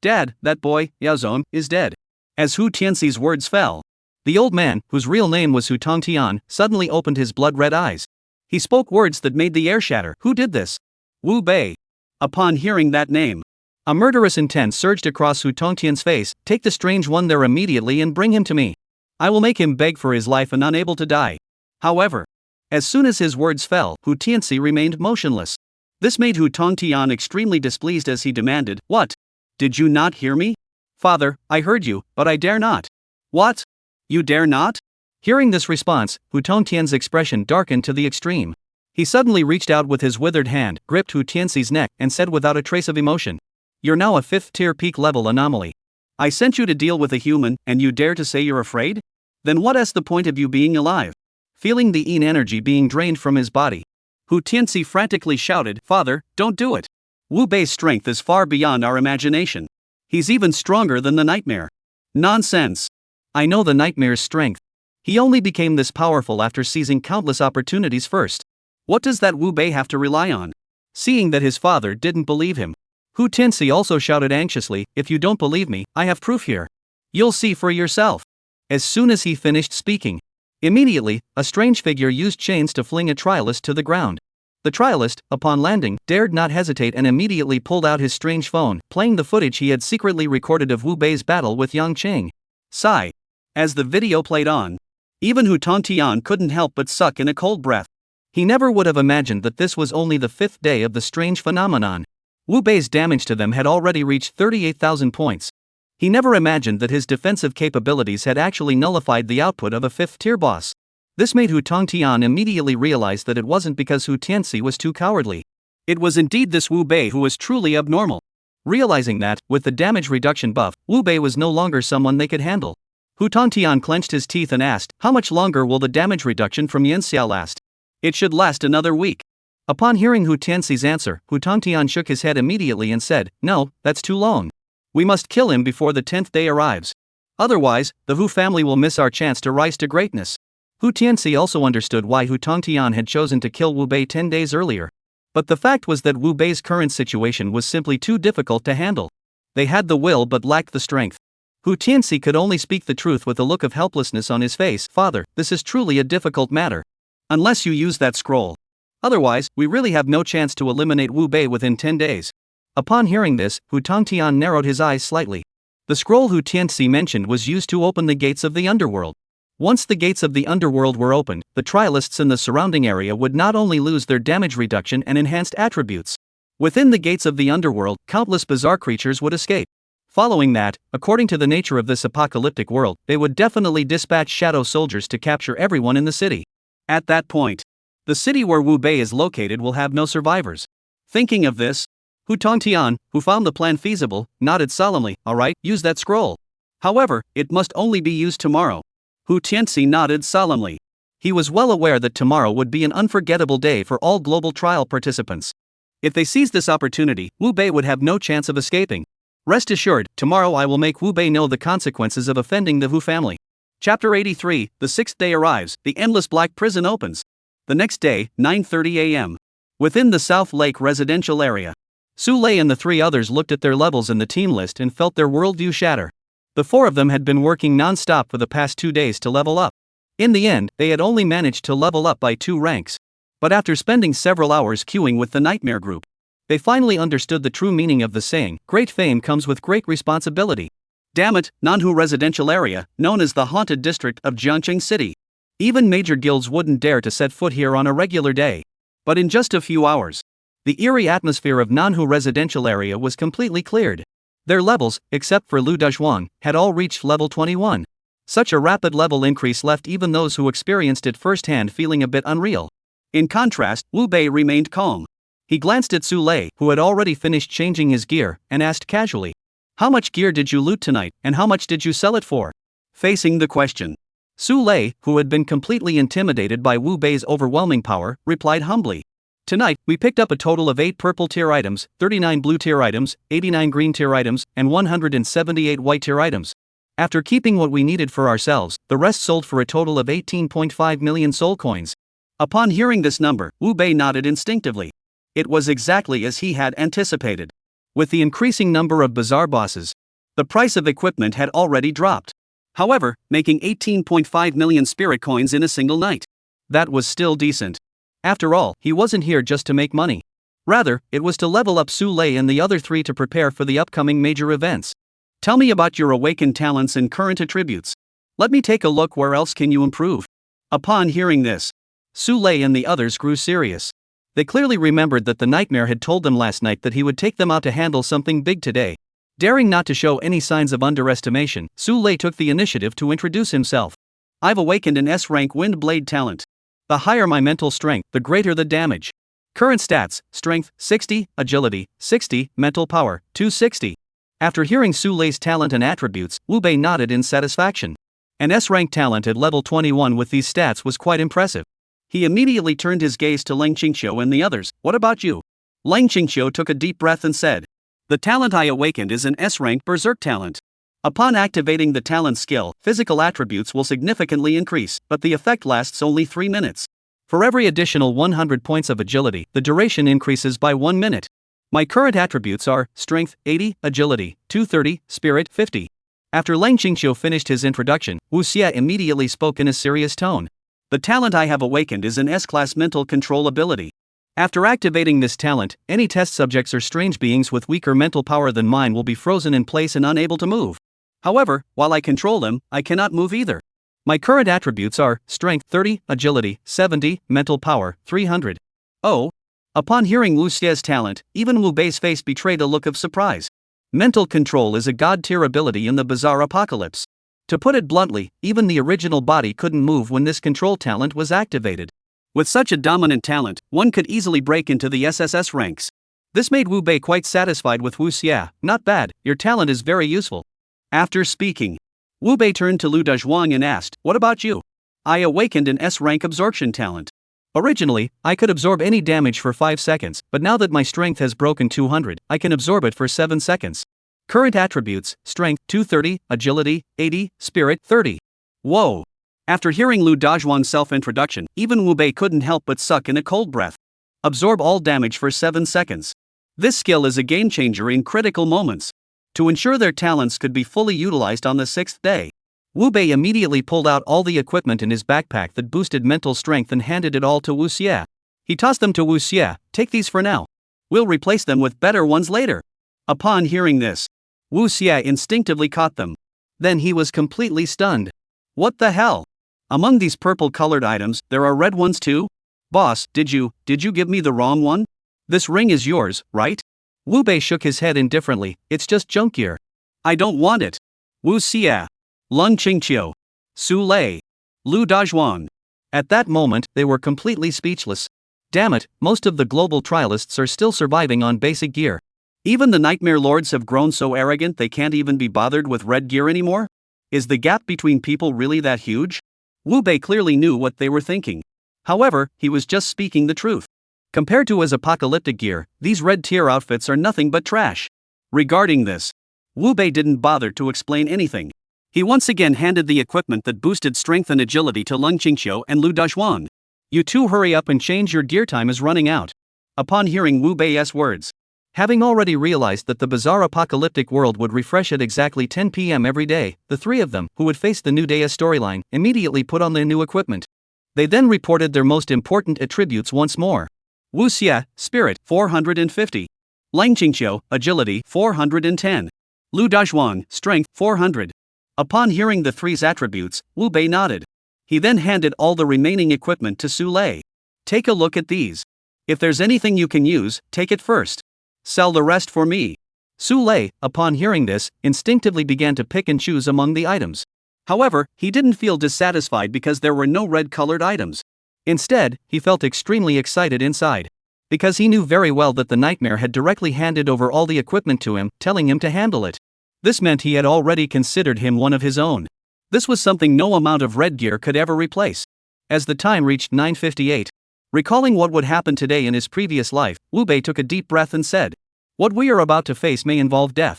Dad, that boy, Yaozong, is dead. As Hu Tianxi's words fell, the old man, whose real name was Hu Tongtian, suddenly opened his blood-red eyes. He spoke words that made the air shatter. Who did this? Wu Bei. Upon hearing that name, a murderous intent surged across Hu Tongtian's face. Take the strange one there immediately and bring him to me. I will make him beg for his life and unable to die. However, as soon as his words fell, Hu Tianxi remained motionless. This made Hu Tongtian extremely displeased as he demanded, What? Did you not hear me? Father, I heard you, but I dare not. What? You dare not? Hearing this response, Hu Tongtian's expression darkened to the extreme. He suddenly reached out with his withered hand, gripped Hu Tianxi's neck, and said without a trace of emotion, You're now a 5th-tier peak-level anomaly. I sent you to deal with a human, and you dare to say you're afraid? Then what is the point of you being alive? Feeling the yin energy being drained from his body, Hu Tianxi frantically shouted, Father, don't do it. Wu Bei's strength is far beyond our imagination. He's even stronger than the nightmare. Nonsense. I know the nightmare's strength. He only became this powerful after seizing countless opportunities first. What does that Wu Bei have to rely on? Seeing that his father didn't believe him, Hu Tianxi also shouted anxiously, If you don't believe me, I have proof here. You'll see for yourself. As soon as he finished speaking, immediately, a strange figure used chains to fling a trialist to the ground. The trialist, upon landing, dared not hesitate and immediately pulled out his strange phone, playing the footage he had secretly recorded of Wu Bei's battle with Yang Qing. Sigh. As the video played on, even Hu Tongtian couldn't help but suck in a cold breath. He never would have imagined that this was only the 5th day of the strange phenomenon. Wu Bei's damage to them had already reached 38,000 points. He never imagined that his defensive capabilities had actually nullified the output of a 5th-tier boss. This made Hu Tongtian immediately realize that it wasn't because Hu Tianxi was too cowardly. It was indeed this Wu Bei who was truly abnormal. Realizing that, with the damage reduction buff, Wu Bei was no longer someone they could handle. Hu Tongtian clenched his teeth and asked, How much longer will the damage reduction from Yanxia last? It should last another week. Upon hearing Hu Tianxi's answer, Hu Tongtian shook his head immediately and said, No, that's too long. We must kill him before the 10th day arrives. Otherwise, the Hu family will miss our chance to rise to greatness. Hu Tianxi also understood why Hu Tongtian had chosen to kill Wu Bei 10 days earlier. But the fact was that Wu Bei's current situation was simply too difficult to handle. They had the will but lacked the strength. Hu Tianxi could only speak the truth with a look of helplessness on his face. Father, this is truly a difficult matter. Unless you use that scroll. Otherwise, we really have no chance to eliminate Wu Bei within 10 days. Upon hearing this, Hu Tongtian narrowed his eyes slightly. The scroll Hu Tianxi mentioned was used to open the gates of the underworld. Once the gates of the underworld were opened, the trialists in the surrounding area would not only lose their damage reduction and enhanced attributes. Within the gates of the underworld, countless bizarre creatures would escape. Following that, according to the nature of this apocalyptic world, they would definitely dispatch shadow soldiers to capture everyone in the city. At that point, the city where Wu Bei is located will have no survivors. Thinking of this, Hu Tongtian, who found the plan feasible, nodded solemnly, Alright, use that scroll. However, it must only be used tomorrow. Hu Tianxi nodded solemnly. He was well aware that tomorrow would be an unforgettable day for all global trial participants. If they seized this opportunity, Wu Bei would have no chance of escaping. Rest assured, tomorrow I will make Wu Bei know the consequences of offending the Hu family. Chapter 83, the 6th day arrives, the endless black prison opens. The next day, 9:30 a.m. Within the South Lake residential area, Su Lei and the 3 others looked at their levels in the team list and felt their worldview shatter. The 4 of them had been working non-stop for the past 2 days to level up. In the end, they had only managed to level up by 2 ranks. But after spending several hours queuing with the Nightmare Group, they finally understood the true meaning of the saying, great fame comes with great responsibility. Damn it, Nanhu residential area, known as the haunted district of Jiangqing City. Even major guilds wouldn't dare to set foot here on a regular day. But in just a few hours, the eerie atmosphere of Nanhu residential area was completely cleared. Their levels, except for Lu Dezhuang, had all reached level 21. Such a rapid level increase left even those who experienced it firsthand feeling a bit unreal. In contrast, Wu Bei remained calm. He glanced at Su Lei, who had already finished changing his gear, and asked casually, How much gear did you loot tonight, and how much did you sell it for? Facing the question, Su Lei, who had been completely intimidated by Wu Bei's overwhelming power, replied humbly, Tonight, we picked up a total of 8 purple tier items, 39 blue tier items, 89 green tier items, and 178 white tier items. After keeping what we needed for ourselves, the rest sold for a total of 18.5 million soul coins. Upon hearing this number, Wu Bei nodded instinctively. It was exactly as he had anticipated. With the increasing number of bazaar bosses, the price of equipment had already dropped. However, making 18.5 million spirit coins in a single night. That was still decent. After all, he wasn't here just to make money. Rather, it was to level up Su Lei and the other 3 to prepare for the upcoming major events. Tell me about your awakened talents and current attributes. Let me take a look where else can you improve. Upon hearing this, Su Lei and the others grew serious. They clearly remembered that the nightmare had told them last night that he would take them out to handle something big today. Daring not to show any signs of underestimation, Su Lei took the initiative to introduce himself. I've awakened an S-rank wind blade talent. The higher my mental strength, the greater the damage. Current stats: strength 60, agility 60, mental power 260. After hearing Su Lei's talent and attributes, Wu Bei nodded in satisfaction. An S-rank talent at level 21 with these stats was quite impressive. He immediately turned his gaze to Lang Qingqiu and the others. What about you? Lang Qingqiu took a deep breath and said, the talent I awakened is an S-rank berserk talent. Upon activating the talent skill, physical attributes will significantly increase, but the effect lasts only 3 minutes. For every additional 100 points of agility, the duration increases by 1 minute. My current attributes are strength 80, agility 230, spirit 50. After Lang Qingqiu finished his introduction, Wu Xie immediately spoke in a serious tone. The talent I have awakened is an S-class mental control ability. After activating this talent, any test subjects or strange beings with weaker mental power than mine will be frozen in place and unable to move. However, while I control them, I cannot move either. My current attributes are strength 30, agility 70, mental power 300. Oh! Upon hearing Wu Xie's talent, even Wu Bei's face betrayed a look of surprise. Mental control is a god-tier ability in the Bazaar Apocalypse. To put it bluntly, even the original body couldn't move when this control talent was activated. With such a dominant talent, one could easily break into the SSS ranks. This made Wu Bei quite satisfied with Wu Xie. Not bad, your talent is very useful. After speaking, Wu Bei turned to Lu Dazhuang and asked, what about you? I awakened an S-rank absorption talent. Originally, I could absorb any damage for 5 seconds, but now that my strength has broken 200, I can absorb it for 7 seconds. Current attributes: strength 230, agility 80, spirit 30. Whoa! After hearing Lu Dazhuang's self-introduction, even Wu Bei couldn't help but suck in a cold breath. Absorb all damage for 7 seconds. This skill is a game-changer in critical moments. To ensure their talents could be fully utilized on the 6th day, Wu Bei immediately pulled out all the equipment in his backpack that boosted mental strength and handed it all to Wu Xie. He tossed them to Wu Xie. Take these for now. We'll replace them with better ones later. Upon hearing this, Wu Xie instinctively caught them. Then he was completely stunned. What the hell? Among these purple-colored items, there are red ones too? Boss, did you give me the wrong one? This ring is yours, right? Wu Bei shook his head indifferently. It's just junk gear. I don't want it. Wu Xie, Lang Qingqiu, Su Lei, Lu Dazhuang. At that moment, they were completely speechless. Damn it, most of the global trialists are still surviving on basic gear. Even the Nightmare Lords have grown so arrogant they can't even be bothered with red gear anymore? Is the gap between people really that huge? Wu Bei clearly knew what they were thinking. However, he was just speaking the truth. Compared to his apocalyptic gear, these red-tier outfits are nothing but trash. Regarding this, Wu Bei didn't bother to explain anything. He once again handed the equipment that boosted strength and agility to Lang Qingqiu and Lu Dazhuang. You two hurry up and change, your gear time is running out. Upon hearing Wu Bei's words, having already realized that the bizarre apocalyptic world would refresh at exactly 10 p.m. every day, the 3 of them, who would face the new day's storyline, immediately put on their new equipment. They then reported their most important attributes once more. Wu Xie, Spirit, 450. Lang Qingqiu, Agility, 410. Lu Dazhuang, Strength, 400. Upon hearing the 3's attributes, Wu Bei nodded. He then handed all the remaining equipment to Su Lei. Take a look at these. If there's anything you can use, take it first. Sell the rest for me. Su Lei, upon hearing this, instinctively began to pick and choose among the items. However, he didn't feel dissatisfied because there were no red-colored items. Instead, he felt extremely excited inside. Because he knew very well that the Nightmare had directly handed over all the equipment to him, telling him to handle it. This meant he had already considered him one of his own. This was something no amount of red gear could ever replace. As the time reached 9:58, Recalling what would happen today in his previous life, Wu Bei took a deep breath and said, "What we are about to face may involve death.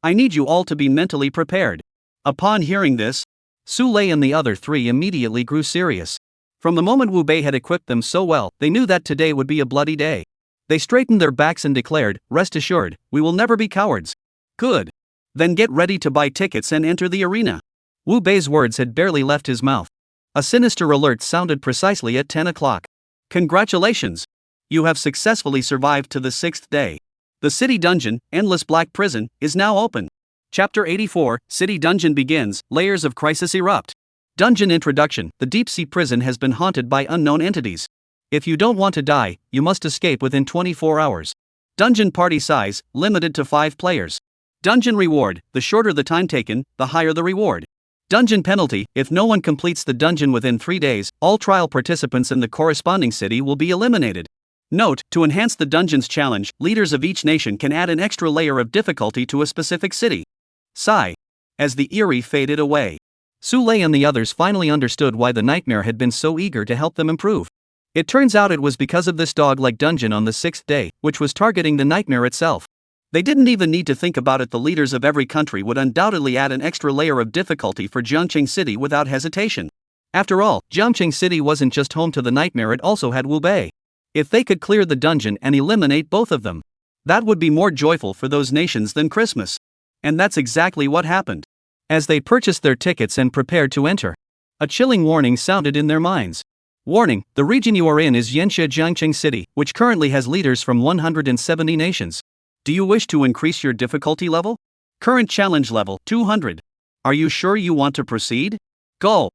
I need you all to be mentally prepared." Upon hearing this, Su Lei and the other three immediately grew serious. From the moment Wu Bei had equipped them so well, they knew that today would be a bloody day. They straightened their backs and declared, "Rest assured, we will never be cowards." "Good. Then get ready to buy tickets and enter the arena." Wu Bei's words had barely left his mouth. A sinister alert sounded precisely at 10 o'clock. "Congratulations! You have successfully survived to the 6th day. The city dungeon, Endless Black Prison, is now open." Chapter 84, City Dungeon begins, layers of crisis erupt. Dungeon introduction. The deep-sea prison has been haunted by unknown entities. If you don't want to die, you must escape within 24 hours. Dungeon party size, limited to 5 players. Dungeon reward. The shorter the time taken, the higher the reward. Dungeon penalty. If no one completes the dungeon within 3 days, all trial participants in the corresponding city will be eliminated. Note, to enhance the dungeon's challenge, leaders of each nation can add an extra layer of difficulty to a specific city. Sigh. As the eerie faded away, Su Lei and the others finally understood why the nightmare had been so eager to help them improve. It turns out it was because of this dog-like dungeon on the 6th day, which was targeting the nightmare itself. They didn't even need to think about it. The leaders of every country would undoubtedly add an extra layer of difficulty for Jiangqing City without hesitation. After all, Jiangqing City wasn't just home to the nightmare, it also had Wu Bei. If they could clear the dungeon and eliminate both of them, that would be more joyful for those nations than Christmas. And that's exactly what happened. As they purchased their tickets and prepared to enter, a chilling warning sounded in their minds. Warning, the region you are in is Yanxia Jiangqing City, which currently has leaders from 170 nations. Do you wish to increase your difficulty level? Current challenge level, 200. Are you sure you want to proceed? Go!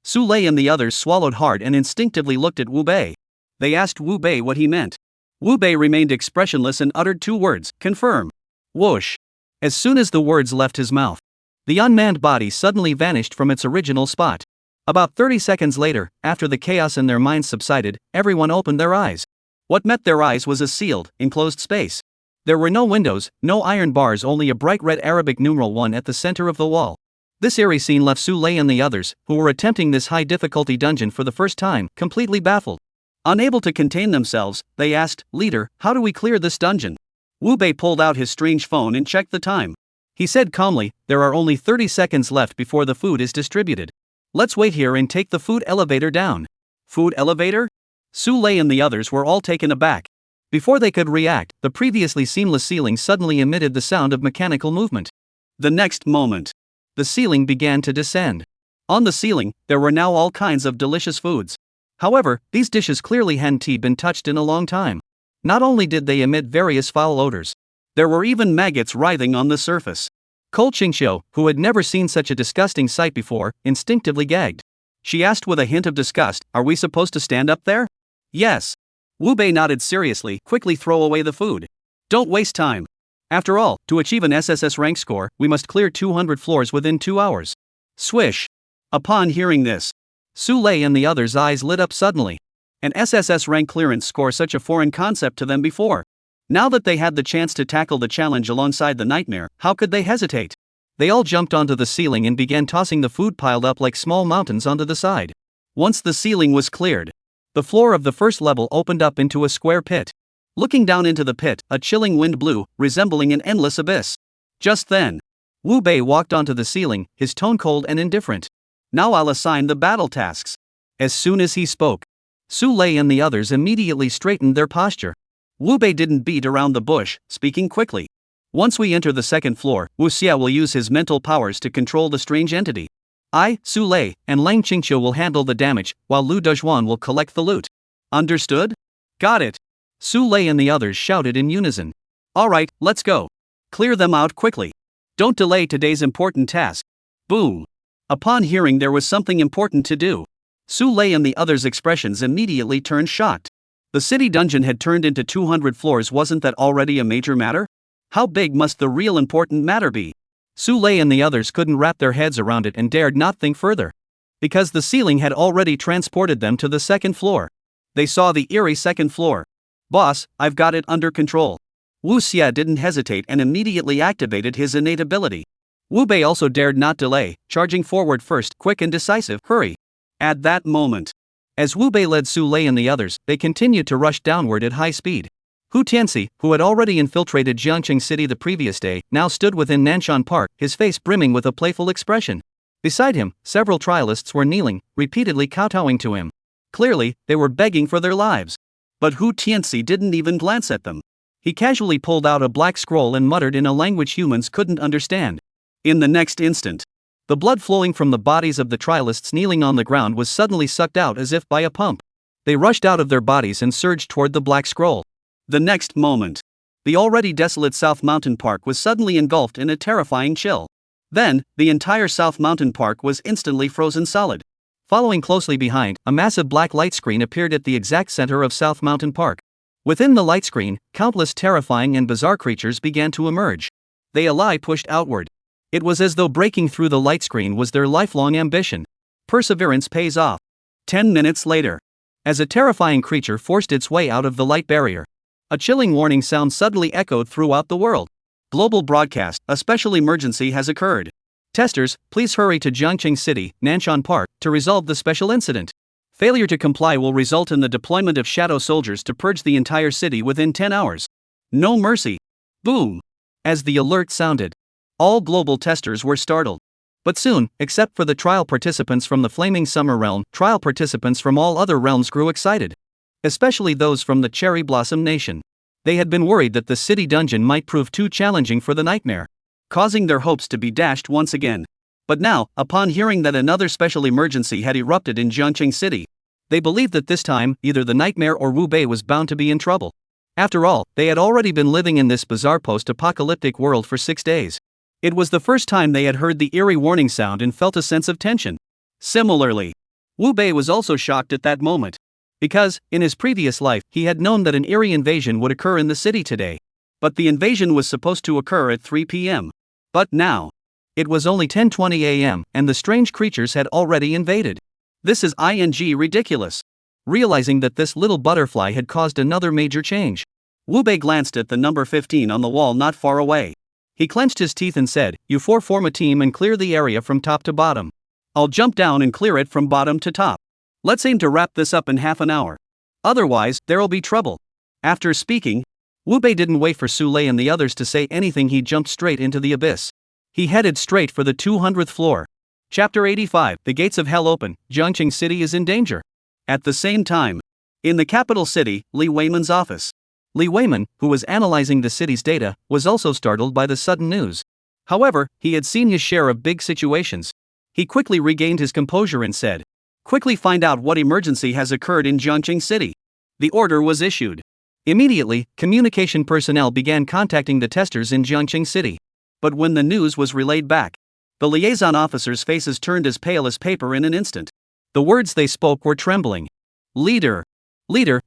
Su Lei and the others swallowed hard and instinctively looked at Wu Bei. They asked Wu Bei what he meant. Wu Bei remained expressionless and uttered 2 words, "Confirm." Whoosh! As soon as the words left his mouth, the unmanned body suddenly vanished from its original spot. About 30 seconds later, after the chaos in their minds subsided, everyone opened their eyes. What met their eyes was a sealed, enclosed space. There were no windows, no iron bars, only a bright red Arabic numeral 1 at the center of the wall. This eerie scene left Su Lei and the others, who were attempting this high-difficulty dungeon for the first time, completely baffled. Unable to contain themselves, they asked, "Leader, how do we clear this dungeon?" Wu Bei pulled out his strange phone and checked the time. He said calmly, "There are only 30 seconds left before the food is distributed. Let's wait here and take the food elevator down." Food elevator? Su Lei and the others were all taken aback. Before they could react, the previously seamless ceiling suddenly emitted the sound of mechanical movement. The next moment, the ceiling began to descend. On the ceiling, there were now all kinds of delicious foods. However, these dishes clearly hadn't been touched in a long time. Not only did they emit various foul odors, there were even maggots writhing on the surface. Cole Qingxiu, who had never seen such a disgusting sight before, instinctively gagged. She asked with a hint of disgust, "Are we supposed to stand up there?" "Yes." Wu Bei nodded seriously. "Quickly throw away the food. Don't waste time. After all, to achieve an SSS rank score, we must clear 200 floors within 2 hours. Swish. Upon hearing this, Su Lei and the others' eyes lit up suddenly. An SSS rank clearance score, such a foreign concept to them before. Now that they had the chance to tackle the challenge alongside the nightmare, how could they hesitate? They all jumped onto the ceiling and began tossing the food piled up like small mountains onto the side. Once the ceiling was cleared, the floor of the first level opened up into a square pit. Looking down into the pit, a chilling wind blew, resembling an endless abyss. Just then, Wu Bei walked onto the ceiling, his tone cold and indifferent. "Now I'll assign the battle tasks." As soon as he spoke, Su Lei and the others immediately straightened their posture. Wu Bei didn't beat around the bush, speaking quickly. "Once we enter the second floor, Wu Xia will use his mental powers to control the strange entity. I, Su Lei, and Lang Qingqiu will handle the damage, while Lu Dezhuan will collect the loot." "Understood?" "Got it." Su Lei and the others shouted in unison. "All right, let's go. Clear them out quickly. Don't delay today's important task." Boom. Upon hearing there was something important to do, Su Lei and the others' expressions immediately turned shocked. The city dungeon had turned into 200 floors. Wasn't that already a major matter? How big must the real important matter be? Su Lei and the others couldn't wrap their heads around it and dared not think further. Because the ceiling had already transported them to the second floor. They saw the eerie second floor. "Boss, I've got it under control." Wu Xia didn't hesitate and immediately activated his innate ability. Wu Bei also dared not delay, charging forward first, quick and decisive. "Hurry." At that moment, As Wu Bei led Su Lei and the others, they continued to rush downward at high speed. Hu Tianxi, who had already infiltrated Jiangqing City the previous day, now stood within Nanshan Park, his face brimming with a playful expression. Beside him, several trialists were kneeling, repeatedly kowtowing to him. Clearly, they were begging for their lives. But Hu Tianxi didn't even glance at them. He casually pulled out a black scroll and muttered in a language humans couldn't understand. In the next instant, the blood flowing from the bodies of the trialists kneeling on the ground was suddenly sucked out as if by a pump. They rushed out of their bodies and surged toward the black scroll. The next moment, the already desolate South Mountain Park was suddenly engulfed in a terrifying chill. Then, the entire South Mountain Park was instantly frozen solid. Following closely behind, a massive black light screen appeared at the exact center of South Mountain Park. Within the light screen, countless terrifying and bizarre creatures began to emerge. They ally pushed outward. It was as though breaking through the light screen was their lifelong ambition. Perseverance pays off. 10 minutes later, as a terrifying creature forced its way out of the light barrier, a chilling warning sound suddenly echoed throughout the world. Global broadcast, a special emergency has occurred. Testers, please hurry to Jiangqing City, Nanshan Park, to resolve the special incident. Failure to comply will result in the deployment of shadow soldiers to purge the entire city within 10 hours. No mercy. Boom. As the alert sounded, all global testers were startled. But soon, except for the trial participants from the Flaming Summer Realm, trial participants from all other realms grew excited. Especially those from the Cherry Blossom Nation. They had been worried that the city dungeon might prove too challenging for the nightmare, causing their hopes to be dashed once again. But now, upon hearing that another special emergency had erupted in Jiangqing City, they believed that this time, either the nightmare or Wu Bei was bound to be in trouble. After all, they had already been living in this bizarre post-apocalyptic world for 6 days. It was the first time they had heard the eerie warning sound and felt a sense of tension. Similarly, Wu Bei was also shocked at that moment. Because, in his previous life, he had known that an eerie invasion would occur in the city today. But the invasion was supposed to occur at 3 p.m. But now, it was only 10:20 a.m., and the strange creatures had already invaded. This is ridiculous. Realizing that this little butterfly had caused another major change, Wu Bei glanced at the number 15 on the wall not far away. He clenched his teeth and said, "You four form a team and clear the area from top to bottom. I'll jump down and clear it from bottom to top. Let's aim to wrap this up in half an hour. Otherwise, there'll be trouble." After speaking, Wu Bei didn't wait for Su Lei and the others to say anything. He jumped straight into the abyss. He headed straight for the 200th floor. Chapter 85. The gates of hell open. Jiangqing City is in danger. At the same time, in the capital city, Li Weiman's office. Li Weiman, who was analyzing the city's data, was also startled by the sudden news. However, he had seen his share of big situations. He quickly regained his composure and said, "Quickly find out what emergency has occurred in Jiangqing City." The order was issued. Immediately, communication personnel began contacting the testers in Jiangqing City. But when the news was relayed back, the liaison officers' faces turned as pale as paper in an instant. The words they spoke were trembling. Leader,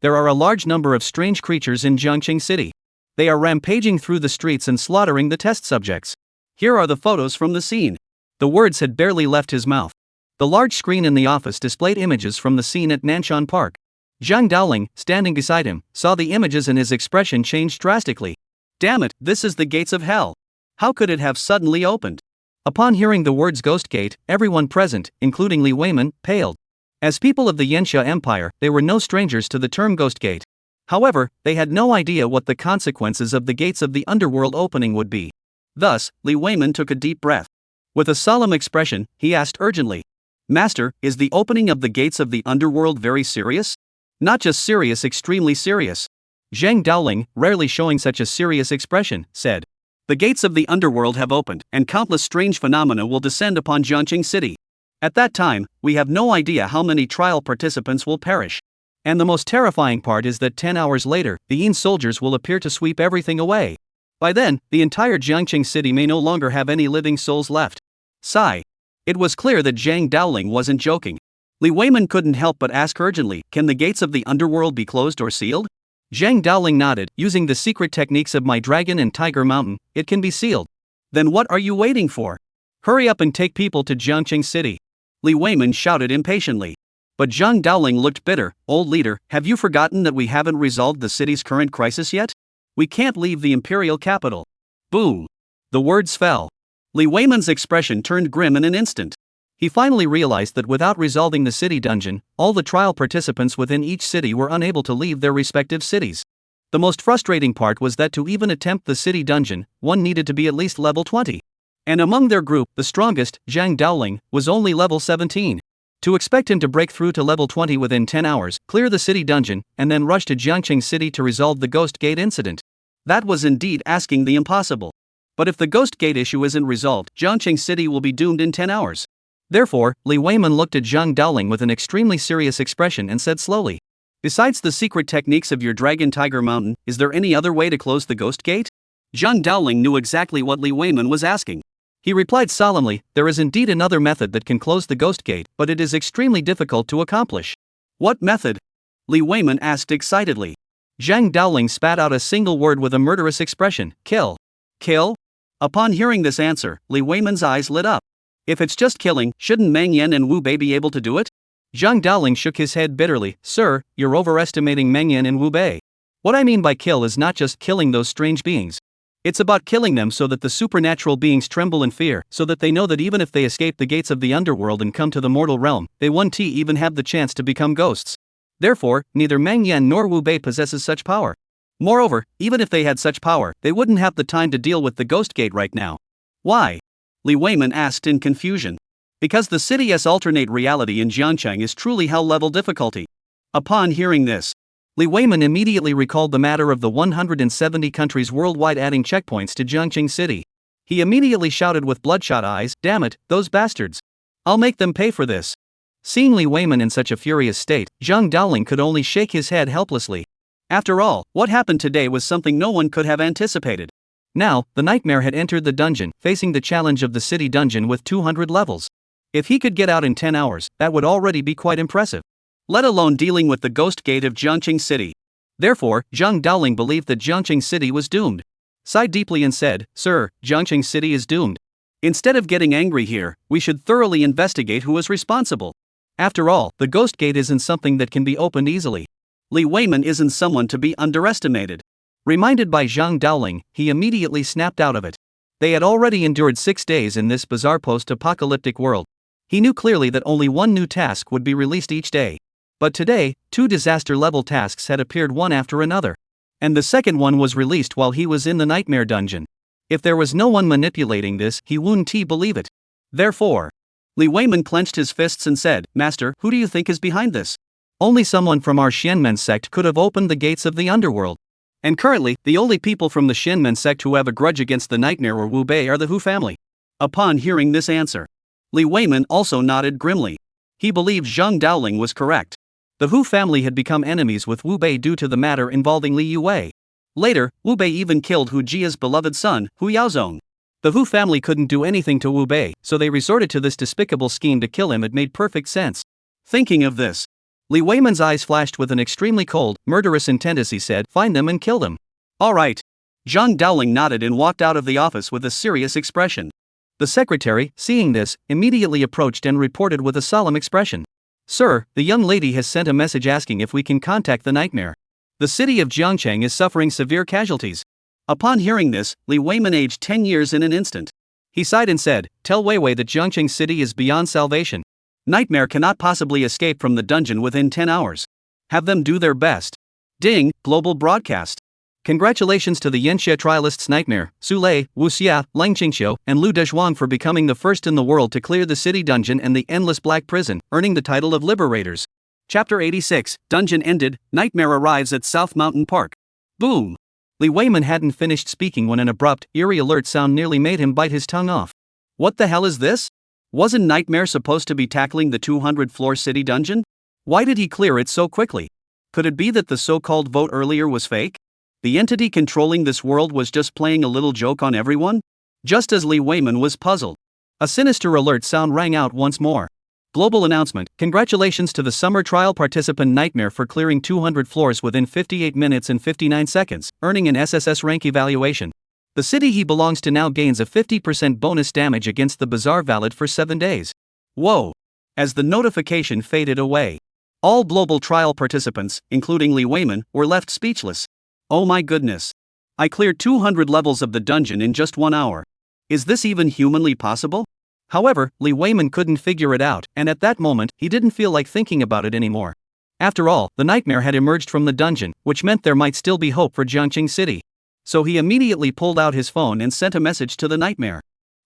there are a large number of strange creatures in Jiangqing City. They are rampaging through the streets and slaughtering the test subjects. Here are the photos from the scene." The words had barely left his mouth. The large screen in the office displayed images from the scene at Nanshan Park. Zhang Daoling, standing beside him, saw the images and his expression changed drastically. "Damn it, this is the gates of hell. How could it have suddenly opened?" Upon hearing the words Ghost Gate, everyone present, including Li Weiman, paled. As people of the Yanxia Empire, they were no strangers to the term Ghost Gate. However, they had no idea what the consequences of the gates of the underworld opening would be. Thus, Li Weiman took a deep breath. With a solemn expression, he asked urgently, "Master, is the opening of the gates of the underworld very serious?" "Not just serious, extremely serious." Zhang Daoling, rarely showing such a serious expression, said, "The gates of the underworld have opened, and countless strange phenomena will descend upon Jiangqing City. At that time, we have no idea how many trial participants will perish. And the most terrifying part is that 10 hours later, the Yin soldiers will appear to sweep everything away. By then, the entire Jiangqing City may no longer have any living souls left." Sigh. It was clear that Zhang Daoling wasn't joking. Li Weiman couldn't help but ask urgently, "Can the gates of the underworld be closed or sealed?" Zhang Daoling nodded. "Using the secret techniques of my dragon and tiger mountain, it can be sealed." "Then what are you waiting for? Hurry up and take people to Jiangqing City," Li Weiman shouted impatiently. But Zhang Daoling looked bitter. "Old leader, have you forgotten that we haven't resolved the city's current crisis yet? We can't leave the imperial capital." Boom. The words fell. Li Weiman's expression turned grim in an instant. He finally realized that without resolving the city dungeon, all the trial participants within each city were unable to leave their respective cities. The most frustrating part was that to even attempt the city dungeon, one needed to be at least level 20. And among their group, the strongest, Zhang Daoling, was only level 17. To expect him to break through to level 20 within 10 hours, clear the city dungeon, and then rush to Jiangqing City to resolve the Ghost Gate incident. That was indeed asking the impossible. But if the Ghost Gate issue isn't resolved, Jiangqing City will be doomed in 10 hours. Therefore, Li Weiman looked at Zhang Daoling with an extremely serious expression and said slowly, "Besides the secret techniques of your Dragon Tiger Mountain, is there any other way to close the Ghost Gate?" Zhang Daoling knew exactly what Li Weiman was asking. He replied solemnly, "There is indeed another method that can close the Ghost Gate, but it is extremely difficult to accomplish." "What method?" Li Weiman asked excitedly. Zhang Daoling spat out a single word with a murderous expression, "Kill." "Kill?" Upon hearing this answer, Li Weiman's eyes lit up. If it's just killing, shouldn't Meng Yan and Wu Bei be able to do it? Zhang Daoling shook his head bitterly. "Sir, you're overestimating Meng Yan and Wu Bei. What I mean by kill is not just killing those strange beings. It's about killing them so that the supernatural beings tremble in fear, so that they know that even if they escape the gates of the underworld and come to the mortal realm, they won't even have the chance to become ghosts. Therefore, neither Meng Yan nor Wu Bei possesses such power. Moreover, even if they had such power, they wouldn't have the time to deal with the Ghost Gate right now." "Why?" Li Weiman asked in confusion. "Because the city's alternate reality in Jiangqing is truly hell-level difficulty." Upon hearing this, Li Weiman immediately recalled the matter of the 170 countries worldwide adding checkpoints to Jiangqing City. He immediately shouted with bloodshot eyes, "Damn it, those bastards! I'll make them pay for this." Seeing Li Weiman in such a furious state, Zhang Daoling could only shake his head helplessly. After all, what happened today was something no one could have anticipated. Now, the nightmare had entered the dungeon, facing the challenge of the city dungeon with 200 levels. If he could get out in 10 hours, that would already be quite impressive. Let alone dealing with the Ghost Gate of Jiangqing City. Therefore, Zhang Daoling believed that Jiangqing City was doomed. Sighed deeply and said, "Sir, Jiangqing City is doomed. Instead of getting angry here, we should thoroughly investigate who is responsible. After all, the Ghost Gate isn't something that can be opened easily. Li Weiman isn't someone to be underestimated." Reminded by Zhang Daoling, he immediately snapped out of it. They had already endured 6 days in this bizarre post-apocalyptic world. He knew clearly that only one new task would be released each day. But today, 2 disaster-level tasks had appeared one after another. And the second one was released while he was in the nightmare dungeon. If there was no one manipulating this, he wouldn't believe it. Therefore, Li Weiman clenched his fists and said, "Master, who do you think is behind this?" "Only someone from our Xianmen sect could have opened the gates of the underworld. And currently, the only people from the Xianmen sect who have a grudge against the nightmare or Wu Bei are the Hu family." Upon hearing this answer, Li Weiman also nodded grimly. He believed Zhang Daoling was correct. The Hu family had become enemies with Wu Bei due to the matter involving Li Yue. Later, Wu Bei even killed Hu Jia's beloved son, Hu Yaozong. The Hu family couldn't do anything to Wu Bei, so they resorted to this despicable scheme to kill him. It made perfect sense. Thinking of this, Li Weiman's eyes flashed with an extremely cold, murderous intent as he said, "Find them and kill them." "All right." Zhang Daoling nodded and walked out of the office with a serious expression. The secretary, seeing this, immediately approached and reported with a solemn expression, "Sir, the young lady has sent a message asking if we can contact the nightmare. The city of Jiangqing is suffering severe casualties." Upon hearing this, Li Weiman aged 10 years in an instant. He sighed and said, "Tell Weiwei that Jiangqing City is beyond salvation. Nightmare cannot possibly escape from the dungeon within 10 hours. Have them do their best." Ding, global broadcast. Congratulations to the Yanxia trialists Nightmare, Su Lei, Wu Xia, Lang Qingxiu, and Lu Dezhuang for becoming the first in the world to clear the city dungeon and the endless black prison, earning the title of Liberators. Chapter 86, Dungeon ended, Nightmare arrives at South Mountain Park. Boom! Li Weiman hadn't finished speaking when an abrupt, eerie alert sound nearly made him bite his tongue off. What the hell is this? Wasn't Nightmare supposed to be tackling the 200-floor city dungeon? Why did he clear it so quickly? Could it be that the so-called vote earlier was fake? The entity controlling this world was just playing a little joke on everyone? Just as Li Weiman was puzzled, a sinister alert sound rang out once more. Global announcement: congratulations to the summer trial participant Nightmare for clearing 200 floors within 58 minutes and 59 seconds, earning an SSS-rank evaluation. The city he belongs to now gains a 50% bonus damage against the Bazaar Valid for 7 days. Whoa! As the notification faded away, all global trial participants, including Li Weiman, were left speechless. Oh my goodness! I cleared 200 levels of the dungeon in just 1 hour. Is this even humanly possible? However, Li Weiman couldn't figure it out, and at that moment, he didn't feel like thinking about it anymore. After all, the nightmare had emerged from the dungeon, which meant there might still be hope for Jiangqing City. So he immediately pulled out his phone and sent a message to the nightmare.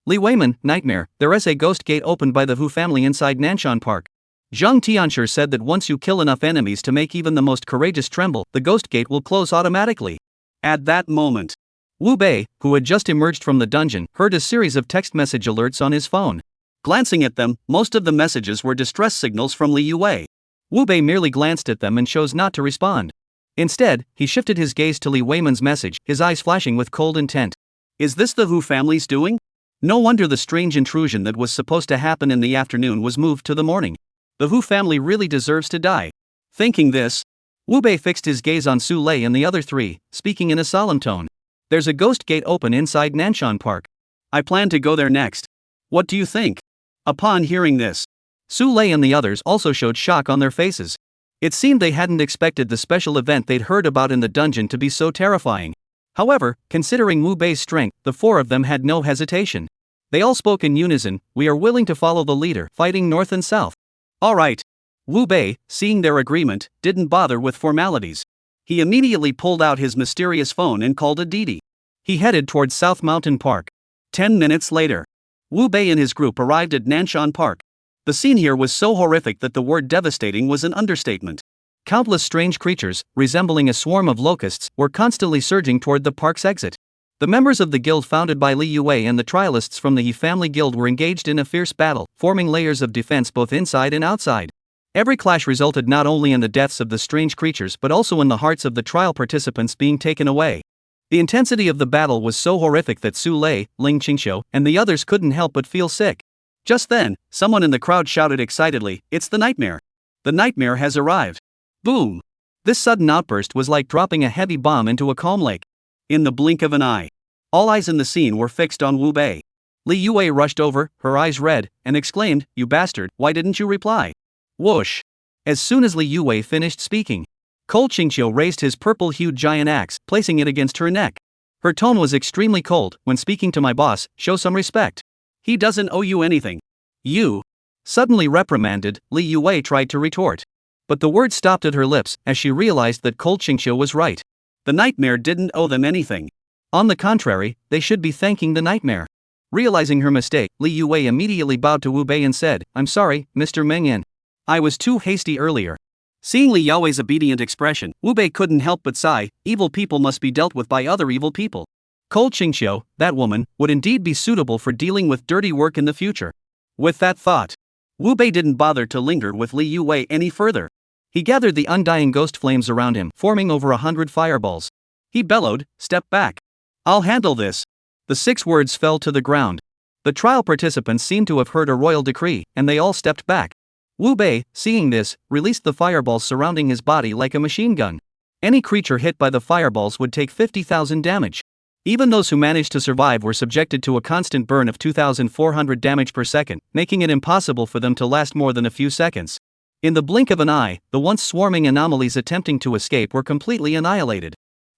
Li Weiman, nightmare, there is a ghost gate opened by the Hu family inside Nanshan Park. Zhang Tianshi said that once you kill enough enemies to make even the most courageous tremble, the ghost gate will close automatically. At that moment, Wu Bei, who had just emerged from the dungeon, heard a series of text message alerts on his phone. Glancing at them, most of the messages were distress signals from Li Yue. Wu Bei merely glanced at them and chose not to respond. Instead, he shifted his gaze to Li Weiman's message, his eyes flashing with cold intent. Is this the Hu family's doing? No wonder the strange intrusion that was supposed to happen in the afternoon was moved to the morning. The Hu family really deserves to die. Thinking this, Wu Bei fixed his gaze on Su Lei and the other three, speaking in a solemn tone. There's a ghost gate open inside Nanshan Park. I plan to go there next. What do you think? Upon hearing this, Su Lei and the others also showed shock on their faces. It seemed they hadn't expected the special event they'd heard about in the dungeon to be so terrifying. However, considering Wu Bei's strength, the four of them had no hesitation. They all spoke in unison, we are willing to follow the leader, fighting north and south. All right. Wu Bei, seeing their agreement, didn't bother with formalities. He immediately pulled out his mysterious phone and called a Didi. He headed towards South Mountain Park. 10 minutes later, Wu Bei and his group arrived at Nanshan Park. The scene here was so horrific that the word devastating was an understatement. Countless strange creatures, resembling a swarm of locusts, were constantly surging toward the park's exit. The members of the guild founded by Li Yue and the trialists from the Yi family guild were engaged in a fierce battle, forming layers of defense both inside and outside. Every clash resulted not only in the deaths of the strange creatures but also in the hearts of the trial participants being taken away. The intensity of the battle was so horrific that Su Lei, Ling Qingxiu, and the others couldn't help but feel sick. Just then, someone in the crowd shouted excitedly, "It's the nightmare! The nightmare has arrived!" Boom! This sudden outburst was like dropping a heavy bomb into a calm lake. In the blink of an eye, all eyes in the scene were fixed on Wu Bei. Li Yue rushed over, her eyes red, and exclaimed, "You bastard, why didn't you reply?" Whoosh! As soon as Li Yue finished speaking, Cold Qingxiu raised his purple-hued giant axe, placing it against her neck. Her tone was extremely cold. When speaking to my boss, show some respect. He doesn't owe you anything. You! Suddenly reprimanded, Li Yue tried to retort. But the word stopped at her lips as she realized that Cold Qingxiu was right. The nightmare didn't owe them anything. On the contrary, they should be thanking the nightmare. Realizing her mistake, Li Yue immediately bowed to Wu Bei and said, "I'm sorry, Mr. Mengyan. I was too hasty earlier." Seeing Li Yue's obedient expression, Wu Bei couldn't help but sigh. Evil people must be dealt with by other evil people. Cold Qingxiu, that woman, would indeed be suitable for dealing with dirty work in the future. With that thought, Wu Bei didn't bother to linger with Li Yue any further. He gathered the undying ghost flames around him, forming over 100 fireballs. He bellowed, "Step back. I'll handle this." The 6 words fell to the ground. The trial participants seemed to have heard a royal decree, and they all stepped back. Wu Bei, seeing this, released the fireballs surrounding his body like a machine gun. Any creature hit by the fireballs would take 50,000 damage. Even those who managed to survive were subjected to a constant burn of 2,400 damage per second, making it impossible for them to last more than a few seconds. In the blink of an eye, the once swarming anomalies attempting to escape were completely annihilated.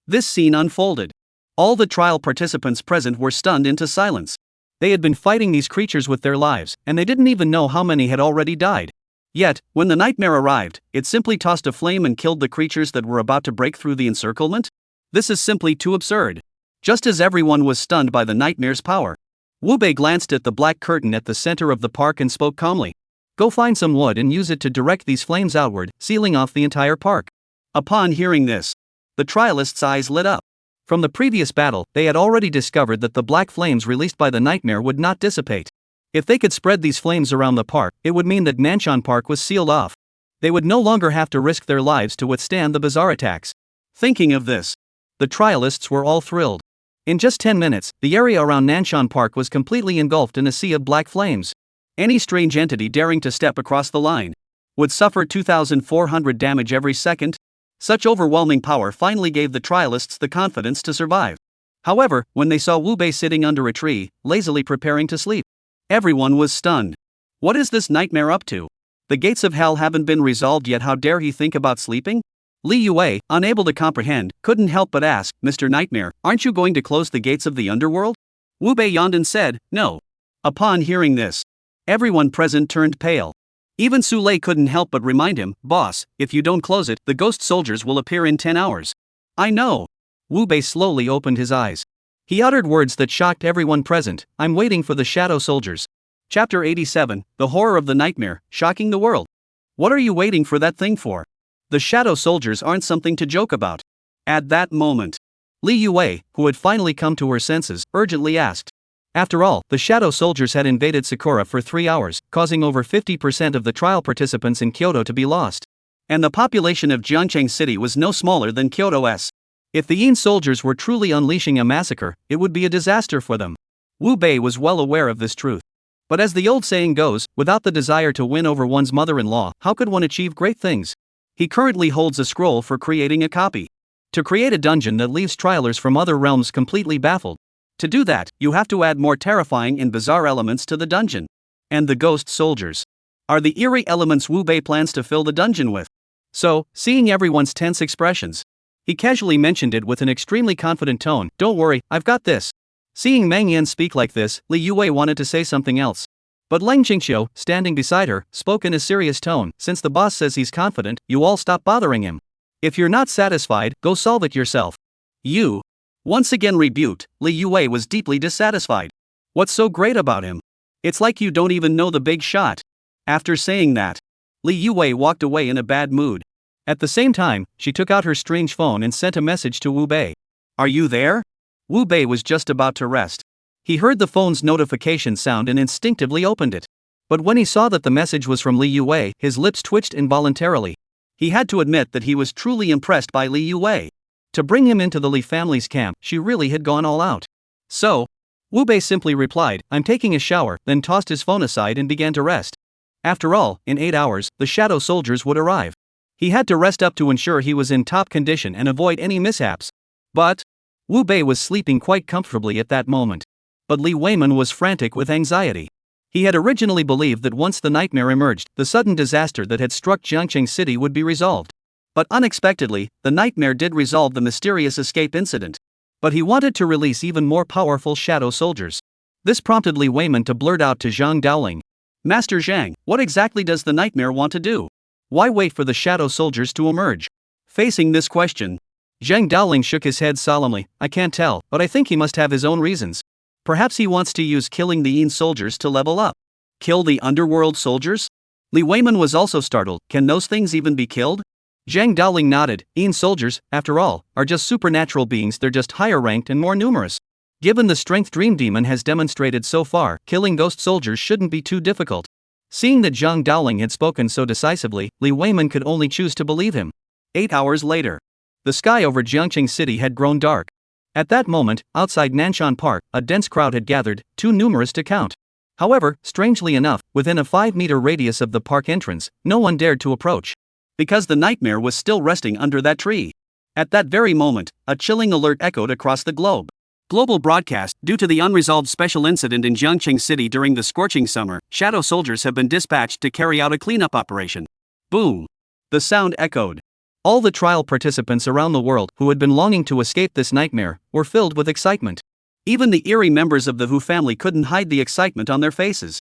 This scene unfolded. All the trial participants present were stunned into silence. They had been fighting these creatures with their lives, and they didn't even know how many had already died. Yet, when the nightmare arrived, it simply tossed a flame and killed the creatures that were about to break through the encirclement? This is simply too absurd. Just as everyone was stunned by the nightmare's power, Wu Bei glanced at the black curtain at the center of the park and spoke calmly. "Go find some wood and use it to direct these flames outward, sealing off the entire park." Upon hearing this, the trialists' eyes lit up. From the previous battle, they had already discovered that the black flames released by the nightmare would not dissipate. If they could spread these flames around the park, it would mean that Nanshan Park was sealed off. They would no longer have to risk their lives to withstand the bizarre attacks. Thinking of this, the trialists were all thrilled. In just 10 minutes, the area around Nanshan Park was completely engulfed in a sea of black flames. Any strange entity daring to step across the line would suffer 2,400 damage every second. Such overwhelming power finally gave the trialists the confidence to survive. However, when they saw Wu Bei sitting under a tree, lazily preparing to sleep, everyone was stunned. What is this nightmare up to? The gates of hell haven't been resolved yet. How dare he think about sleeping? Li Yue, unable to comprehend, couldn't help but ask, "Mr. Nightmare, aren't you going to close the gates of the underworld?" Wu Bei yawned and said, "No." Upon hearing this, Everyone present turned pale. Even Sule couldn't help but remind him, "Boss, if you don't close it, the ghost soldiers will appear in 10 hours. I know. Wu Bei slowly opened his eyes. He uttered words that shocked everyone present. "I'm waiting for the shadow soldiers." Chapter 87, The Horror of the Nightmare, Shocking the World. What are you waiting for that thing for? The shadow soldiers aren't something to joke about. At that moment, Li Yue, who had finally come to her senses, urgently asked. After all, the shadow soldiers had invaded Sakura for 3 hours, causing over 50% of the trial participants in Kyoto to be lost. And the population of Jiangcheng City was no smaller than Kyoto's. If the Yin soldiers were truly unleashing a massacre, it would be a disaster for them. Wu Bei was well aware of this truth. But as the old saying goes, without the desire to win over one's mother-in-law, how could one achieve great things? He currently holds a scroll for creating a copy. To create a dungeon that leaves trialers from other realms completely baffled. To do that, you have to add more terrifying and bizarre elements to the dungeon. And the ghost soldiers are the eerie elements Wu Bei plans to fill the dungeon with. So, seeing everyone's tense expressions, he casually mentioned it with an extremely confident tone. "Don't worry, I've got this." Seeing Meng Yan speak like this, Li Yue wanted to say something else. But Leng Qingxiu, standing beside her, spoke in a serious tone. "Since the boss says he's confident, you all stop bothering him. If you're not satisfied, go solve it yourself." You. Once again rebuked, Li Yue was deeply dissatisfied. What's so great about him? It's like you don't even know the big shot. After saying that, Li Yue walked away in a bad mood. At the same time, she took out her strange phone and sent a message to Wu Bei. "Are you there?" Wu Bei was just about to rest. He heard the phone's notification sound and instinctively opened it. But when he saw that the message was from Li Yue, his lips twitched involuntarily. He had to admit that he was truly impressed by Li Yue. To bring him into the Li family's camp, she really had gone all out. So, Wu Bei simply replied, "I'm taking a shower," then tossed his phone aside and began to rest. After all, in 8 hours, the shadow soldiers would arrive. He had to rest up to ensure he was in top condition and avoid any mishaps. But Wu Bei was sleeping quite comfortably at that moment. But Li Weiman was frantic with anxiety. He had originally believed that once the nightmare emerged, the sudden disaster that had struck Jiangcheng City would be resolved. But unexpectedly, the nightmare did resolve the mysterious escape incident. But he wanted to release even more powerful shadow soldiers. This prompted Li Weiman to blurt out to Zhang Daoling, "Master Zhang, what exactly does the nightmare want to do? Why wait for the shadow soldiers to emerge?" Facing this question, Zhang Daoling shook his head solemnly. "I can't tell, but I think he must have his own reasons. Perhaps he wants to use killing the Yin soldiers to level up." Kill the underworld soldiers? Li Weiman was also startled. Can those things even be killed? Zhang Daoling nodded. Yin soldiers, after all, are just supernatural beings, they're just higher ranked and more numerous. Given the strength Dream Demon has demonstrated so far, killing ghost soldiers shouldn't be too difficult. Seeing that Zhang Daoling had spoken so decisively, Li Weiman could only choose to believe him. 8 hours later, the sky over Jiangcheng City had grown dark. At that moment, outside Nanshan Park, a dense crowd had gathered, too numerous to count. However, strangely enough, within a 5-meter radius of the park entrance, no one dared to approach. Because the nightmare was still resting under that tree. At that very moment, a chilling alert echoed across the globe. Global broadcast. Due to the unresolved special incident in Jiangcheng City during the scorching summer, shadow soldiers have been dispatched to carry out a cleanup operation. Boom! The sound echoed. All the trial participants around the world who had been longing to escape this nightmare were filled with excitement. Even the eerie members of the Wu family couldn't hide the excitement on their faces.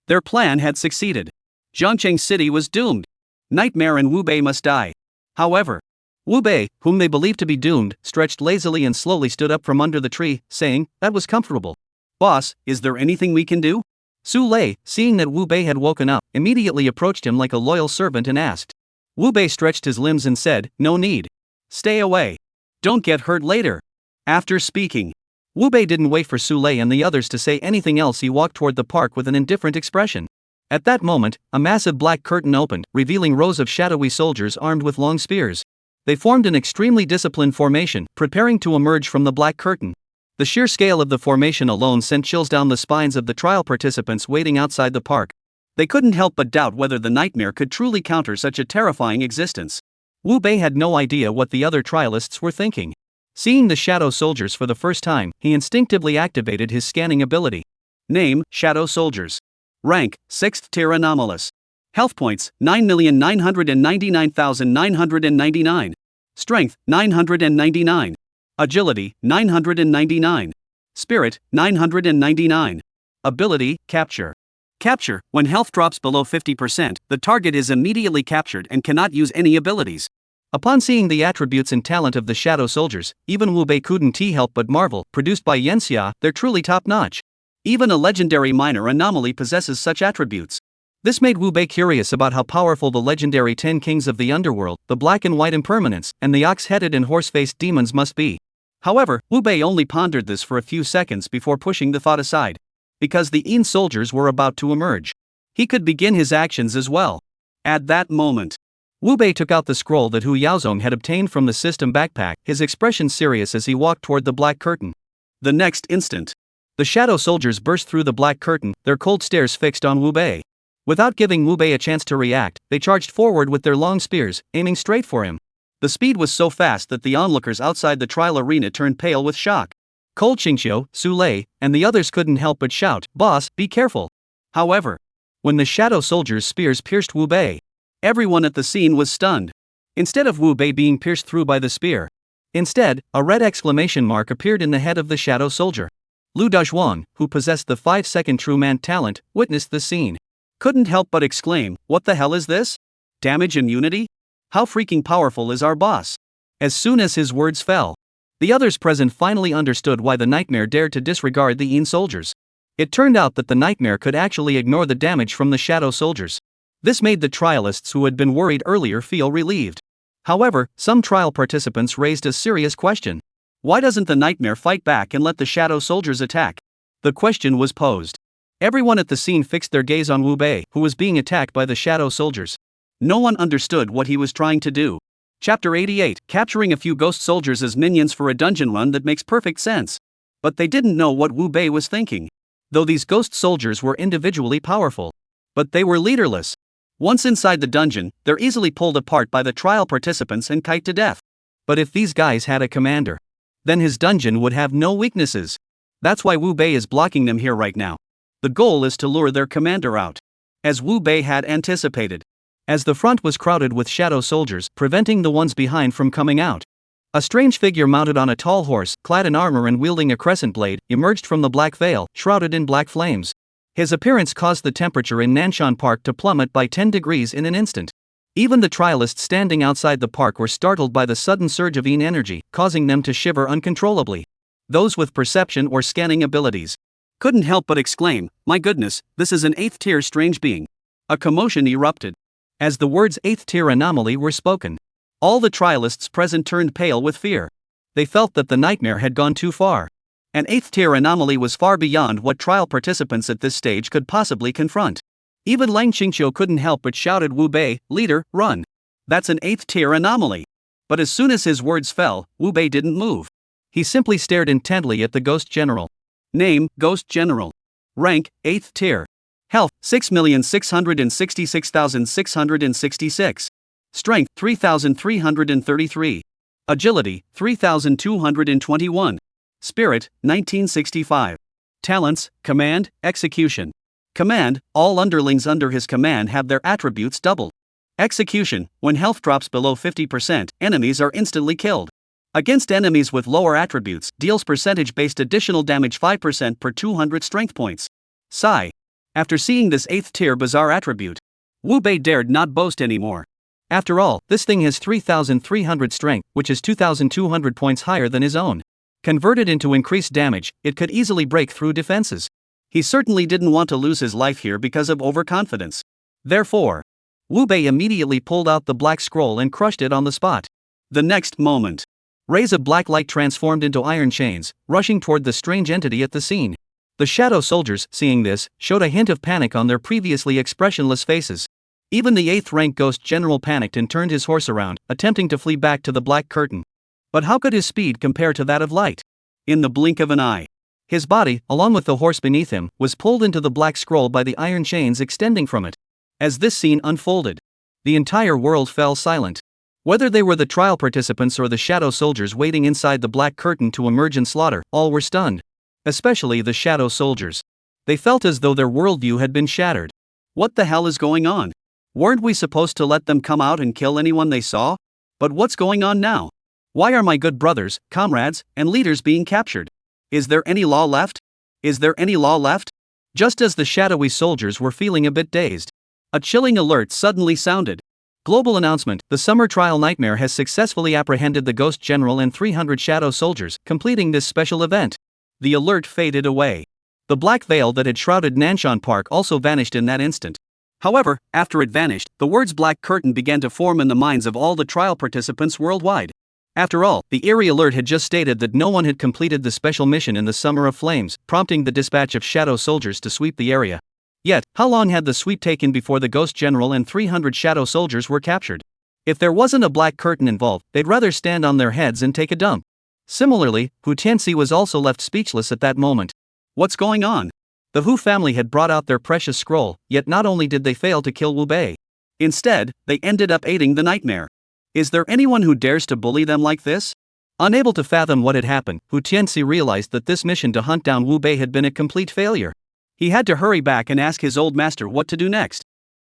Their plan had succeeded. Jiangcheng City was doomed. Nightmare and Wu Bei must die. However, Wu Bei, whom they believed to be doomed, stretched lazily and slowly stood up from under the tree, saying, "That was comfortable. Boss, is there anything we can do?" Su Lei, seeing that Wu Bei had woken up, immediately approached him like a loyal servant and asked. Wu Bei stretched his limbs and said, "No need. Stay away. Don't get hurt later." After speaking, Wu Bei didn't wait for Su Lei and the others to say anything else. He walked toward the park with an indifferent expression. At that moment, a massive black curtain opened, revealing rows of shadowy soldiers armed with long spears. They formed an extremely disciplined formation, preparing to emerge from the black curtain. The sheer scale of the formation alone sent chills down the spines of the trial participants waiting outside the park. They couldn't help but doubt whether the nightmare could truly counter such a terrifying existence. Wu Bei had no idea what the other trialists were thinking. Seeing the shadow soldiers for the first time, he instinctively activated his scanning ability. Name, Shadow Soldiers. Rank, 6th tier anomalous. Health points, 9,999,999. Strength, 999. Agility, 999. Spirit, 999. Ability, Capture. Capture: when health drops below 50%, the target is immediately captured and cannot use any abilities. Upon seeing the attributes and talent of the Shadow Soldiers, even Wu Bei couldn't help but marvel. Produced by Yenxia, they're truly top-notch. Even a legendary minor anomaly possesses such attributes. This made Wu Bei curious about how powerful the legendary 10 kings of the underworld, the black and white impermanents, and the ox-headed and horse-faced demons must be. However, Wu Bei only pondered this for a few seconds before pushing the thought aside. Because the Yin soldiers were about to emerge, he could begin his actions as well. At that moment, Wu Bei took out the scroll that Hu Yaozong had obtained from the system backpack, his expression serious as he walked toward the black curtain. The next instant, the Shadow Soldiers burst through the black curtain, their cold stares fixed on Wu Bei. Without giving Wu Bei a chance to react, they charged forward with their long spears, aiming straight for him. The speed was so fast that the onlookers outside the trial arena turned pale with shock. Cole Qingxiu, Su Lei, and the others couldn't help but shout, "Boss, be careful." However, when the Shadow Soldiers' spears pierced Wu Bei, everyone at the scene was stunned. Instead of Wu Bei being pierced through by the spear, instead, a red exclamation mark appeared in the head of the Shadow Soldier. Lu Dazhuang, who possessed the 5-second True Man talent, witnessed the scene. Couldn't help but exclaim, "What the hell is this? Damage immunity? How freaking powerful is our boss?" As soon as his words fell, the others present finally understood why the Nightmare dared to disregard the Yin soldiers. It turned out that the Nightmare could actually ignore the damage from the Shadow Soldiers. This made the trialists who had been worried earlier feel relieved. However, some trial participants raised a serious question. Why doesn't the Nightmare fight back and let the Shadow Soldiers attack? The question was posed. Everyone at the scene fixed their gaze on Wu Bei, who was being attacked by the Shadow Soldiers. No one understood what he was trying to do. Chapter 88, capturing a few ghost soldiers as minions for a dungeon run that makes perfect sense. But they didn't know what Wu Bei was thinking. Though these ghost soldiers were individually powerful, but they were leaderless. Once inside the dungeon, they're easily pulled apart by the trial participants and kited to death. But if these guys had a commander, then his dungeon would have no weaknesses. That's why Wu Bei is blocking them here right now. The goal is to lure their commander out, as Wu Bei had anticipated. As the front was crowded with Shadow Soldiers, preventing the ones behind from coming out, a strange figure mounted on a tall horse, clad in armor and wielding a crescent blade, emerged from the black veil, shrouded in black flames. His appearance caused the temperature in Nanshan Park to plummet by 10 degrees in an instant. Even the trialists standing outside the park were startled by the sudden surge of Yin energy, causing them to shiver uncontrollably. Those with perception or scanning abilities couldn't help but exclaim, "My goodness, this is an 8th-tier strange being." A commotion erupted. As the words 8th-tier anomaly were spoken, all the trialists present turned pale with fear. They felt that the Nightmare had gone too far. An 8th-tier anomaly was far beyond what trial participants at this stage could possibly confront. Even Lang Qingqiu couldn't help but shouted, "Wu Bei, leader, run. That's an 8th-tier anomaly." But as soon as his words fell, Wu Bei didn't move. He simply stared intently at the Ghost General. Name, Ghost General. Rank, 8th tier. Health, 6,666,666. Strength, 3,333. Agility, 3,221. Spirit, 1965. Talents, Command, Execution. Command, all underlings under his command have their attributes doubled. Execution, when health drops below 50%, enemies are instantly killed. Against enemies with lower attributes, deals percentage-based additional damage 5% per 200 strength points. Sigh. After seeing this 8th tier bizarre attribute, Wu Bei dared not boast anymore. After all, this thing has 3,300 strength, which is 2,200 points higher than his own. Converted into increased damage, it could easily break through defenses. He certainly didn't want to lose his life here because of overconfidence. Therefore, Wu Bei immediately pulled out the black scroll and crushed it on the spot. The next moment, rays of black light transformed into iron chains, rushing toward the strange entity at the scene. The Shadow Soldiers, seeing this, showed a hint of panic on their previously expressionless faces. Even the 8th rank Ghost General panicked and turned his horse around, attempting to flee back to the black curtain. But how could his speed compare to that of light? In the blink of an eye, his body, along with the horse beneath him, was pulled into the black scroll by the iron chains extending from it. As this scene unfolded, the entire world fell silent. Whether they were the trial participants or the Shadow Soldiers waiting inside the black curtain to emerge and slaughter, all were stunned. Especially the Shadow Soldiers. They felt as though their worldview had been shattered. What the hell is going on? Weren't we supposed to let them come out and kill anyone they saw? But what's going on now? Why are my good brothers, comrades, and leaders being captured? Is there any law left? Is there any law left? Just as the shadowy soldiers were feeling a bit dazed, a chilling alert suddenly sounded. Global announcement: the summer trial nightmare has successfully apprehended the Ghost General and 300 shadow soldiers, completing this special event. The alert faded away. The black veil that had shrouded Nanshan Park also vanished in that instant. However, after it vanished, the words black curtain began to form in the minds of all the trial participants worldwide. After all, the eerie alert had just stated that no one had completed the special mission in the Summer of Flames, prompting the dispatch of shadow soldiers to sweep the area. Yet, how long had the sweep taken before the Ghost General and 300 shadow soldiers were captured? If there wasn't a black curtain involved, they'd rather stand on their heads and take a dump. Similarly, Hu Tianxi was also left speechless at that moment. What's going on? The Hu family had brought out their precious scroll, yet not only did they fail to kill Wu Bei. Instead, they ended up aiding the nightmare. Is there anyone who dares to bully them like this? Unable to fathom what had happened, Hu Tianxi realized that this mission to hunt down Wu Bei had been a complete failure. He had to hurry back and ask his old master what to do next.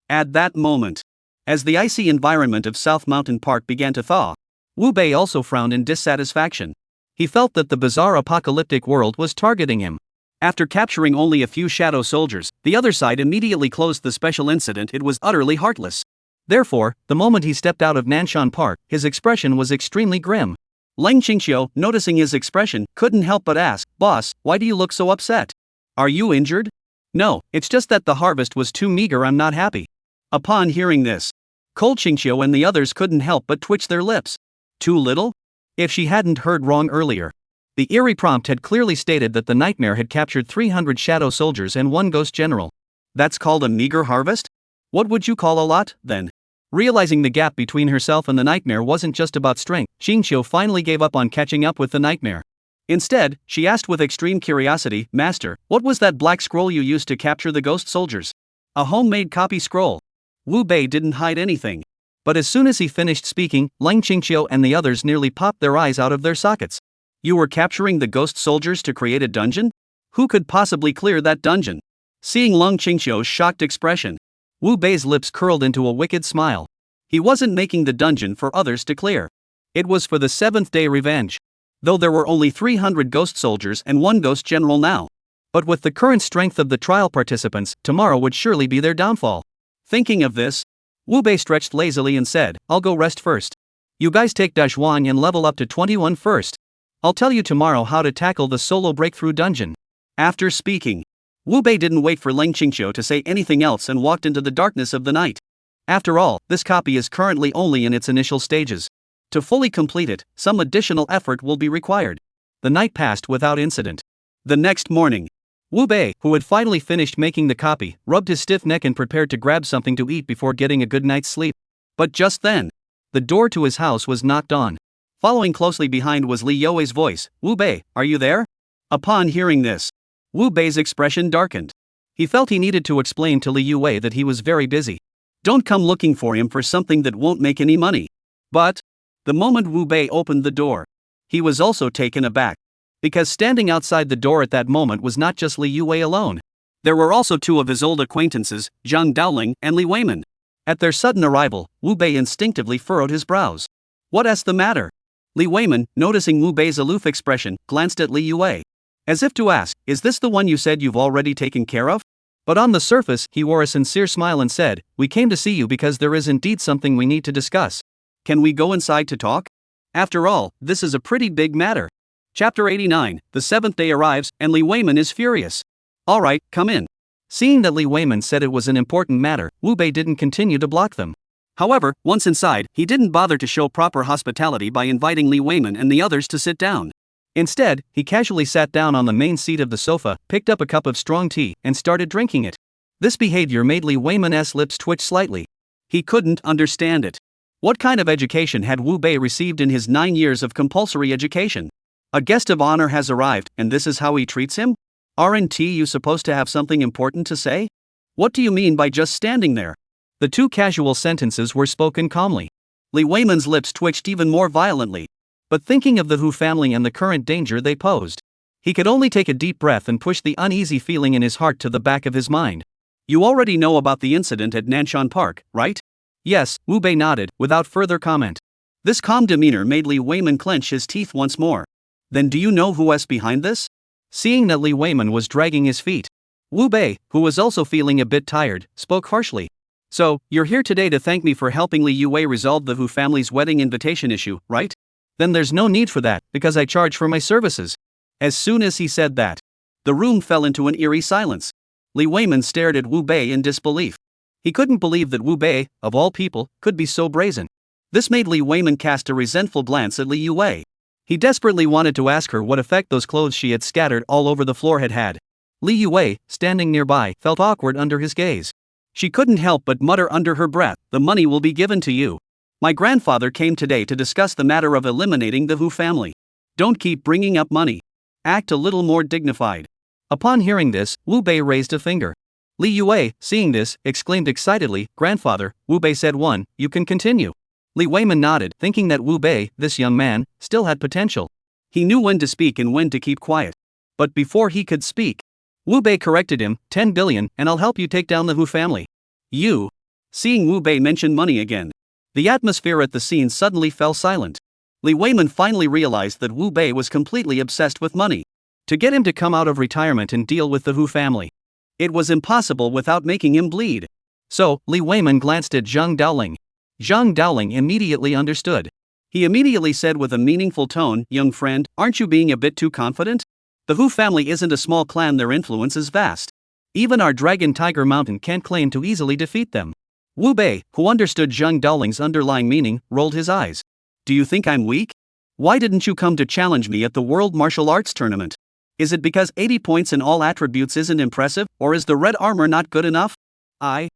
At that moment, as the icy environment of South Mountain Park began to thaw, Wu Bei also frowned in dissatisfaction. He felt that the bizarre apocalyptic world was targeting him. After capturing only a few shadow soldiers, the other side immediately closed the special incident. It was utterly heartless. Therefore, the moment he stepped out of Nanshan Park, his expression was extremely grim. Leng Qingxiu, noticing his expression, couldn't help but ask, "Boss, why do you look so upset? Are you injured?" "No, it's just that the harvest was too meager, I'm not happy." Upon hearing this, Cold Qingxiu and the others couldn't help but twitch their lips. Too little? If she hadn't heard wrong earlier, the eerie prompt had clearly stated that the nightmare had captured 300 shadow soldiers and 1 ghost general. That's called a meager harvest? What would you call a lot, then? Realizing the gap between herself and the nightmare wasn't just about strength, Qingxiu finally gave up on catching up with the nightmare. Instead, she asked with extreme curiosity, "Master, what was that black scroll you used to capture the ghost soldiers?" "A homemade copy scroll." Wu Bei didn't hide anything. But as soon as he finished speaking, Leng Qingxiu and the others nearly popped their eyes out of their sockets. "You were capturing the ghost soldiers to create a dungeon? Who could possibly clear that dungeon?" Seeing Leng Qingxiu's shocked expression, Wu Bei's lips curled into a wicked smile. He wasn't making the dungeon for others to clear. It was for the 7th-day revenge. Though there were only 300 ghost soldiers and 1 ghost general now. But with the current strength of the trial participants, tomorrow would surely be their downfall. Thinking of this, Wu Bei stretched lazily and said, "I'll go rest first. You guys take Dazhuang and level up to 21 first. I'll tell you tomorrow how to tackle the solo breakthrough dungeon." After speaking, Wu Bei didn't wait for Leng Qingxiu to say anything else and walked into the darkness of the night. After all, this copy is currently only in its initial stages. To fully complete it, some additional effort will be required. The night passed without incident. The next morning, Wu Bei, who had finally finished making the copy, rubbed his stiff neck and prepared to grab something to eat before getting a good night's sleep. But just then, the door to his house was knocked on. Following closely behind was Li You's voice, "Wu Bei, are you there?" Upon hearing this, Wu Bei's expression darkened. He felt he needed to explain to Li Yue that he was very busy. Don't come looking for him for something that won't make any money. But the moment Wu Bei opened the door, he was also taken aback. Because standing outside the door at that moment was not just Li Yue alone. There were also 2 of his old acquaintances, Zhang Daoling and Li Weiman. At their sudden arrival, Wu Bei instinctively furrowed his brows. What's the matter? Li Weiman, noticing Wu Bei's aloof expression, glanced at Li Yue. As if to ask, "Is this the one you said you've already taken care of?" But on the surface, he wore a sincere smile and said, "We came to see you because there is indeed something we need to discuss. Can we go inside to talk? After all, this is a pretty big matter." Chapter 89, the 7th day arrives, and Li Weiman is furious. "Alright, come in." Seeing that Li Weiman said it was an important matter, Wu Bei didn't continue to block them. However, once inside, he didn't bother to show proper hospitality by inviting Li Weiman and the others to sit down. Instead, he casually sat down on the main seat of the sofa, picked up a cup of strong tea, and started drinking it. This behavior made Li Weiman's lips twitch slightly. He couldn't understand it. What kind of education had Wu Bei received in his 9 years of compulsory education? A guest of honor has arrived, and this is how he treats him? Aren't you supposed to have something important to say? What do you mean by just standing there? The 2 casual sentences were spoken calmly. Li Weiman's lips twitched even more violently. But thinking of the Hu family and the current danger they posed, he could only take a deep breath and push the uneasy feeling in his heart to the back of his mind. "You already know about the incident at Nanshan Park, right?" "Yes," Wu Bei nodded, without further comment. This calm demeanor made Li Weiman clench his teeth once more. "Then do you know who's behind this?" Seeing that Li Weiman was dragging his feet, Wu Bei, who was also feeling a bit tired, spoke harshly. So, you're here today to thank me for helping Li Yue resolve the Hu family's wedding invitation issue, right? Then there's no need for that, because I charge for my services. As soon as he said that, the room fell into an eerie silence. Li Weiman stared at Wu Bei in disbelief. He couldn't believe that Wu Bei, of all people, could be so brazen. This made Li Weiman cast a resentful glance at Li Yue. He desperately wanted to ask her what effect those clothes she had scattered all over the floor had had. Li Yue, standing nearby, felt awkward under his gaze. She couldn't help but mutter under her breath, "The money will be given to you. My grandfather came today to discuss the matter of eliminating the Hu family. Don't keep bringing up money. Act a little more dignified." Upon hearing this, Wu Bei raised a finger. Li Yue, seeing this, exclaimed excitedly, "Grandfather," Wu Bei said. "You can continue." Li Weiman nodded, thinking that Wu Bei, this young man, still had potential. He knew when to speak and when to keep quiet. But before he could speak, Wu Bei corrected him, 10 billion, and I'll help you take down the Hu family. You. Seeing Wu Bei mention money again, the atmosphere at the scene suddenly fell silent. Li Weiman finally realized that Wu Bei was completely obsessed with money. To get him to come out of retirement and deal with the Hu family, it was impossible without making him bleed. So, Li Weiman glanced at Zhang Daoling. Zhang Daoling immediately understood. He immediately said with a meaningful tone, "Young friend, aren't you being a bit too confident? The Hu family isn't a small clan, their influence is vast. Even our dragon Tiger Mountain can't claim to easily defeat them." Wu Bei, who understood Zhang Daoling's underlying meaning, rolled his eyes. "Do you think I'm weak? Why didn't you come to challenge me at the World Martial Arts Tournament? Is it because 80 points in all attributes isn't impressive, or is the red armor not good enough?" Zhang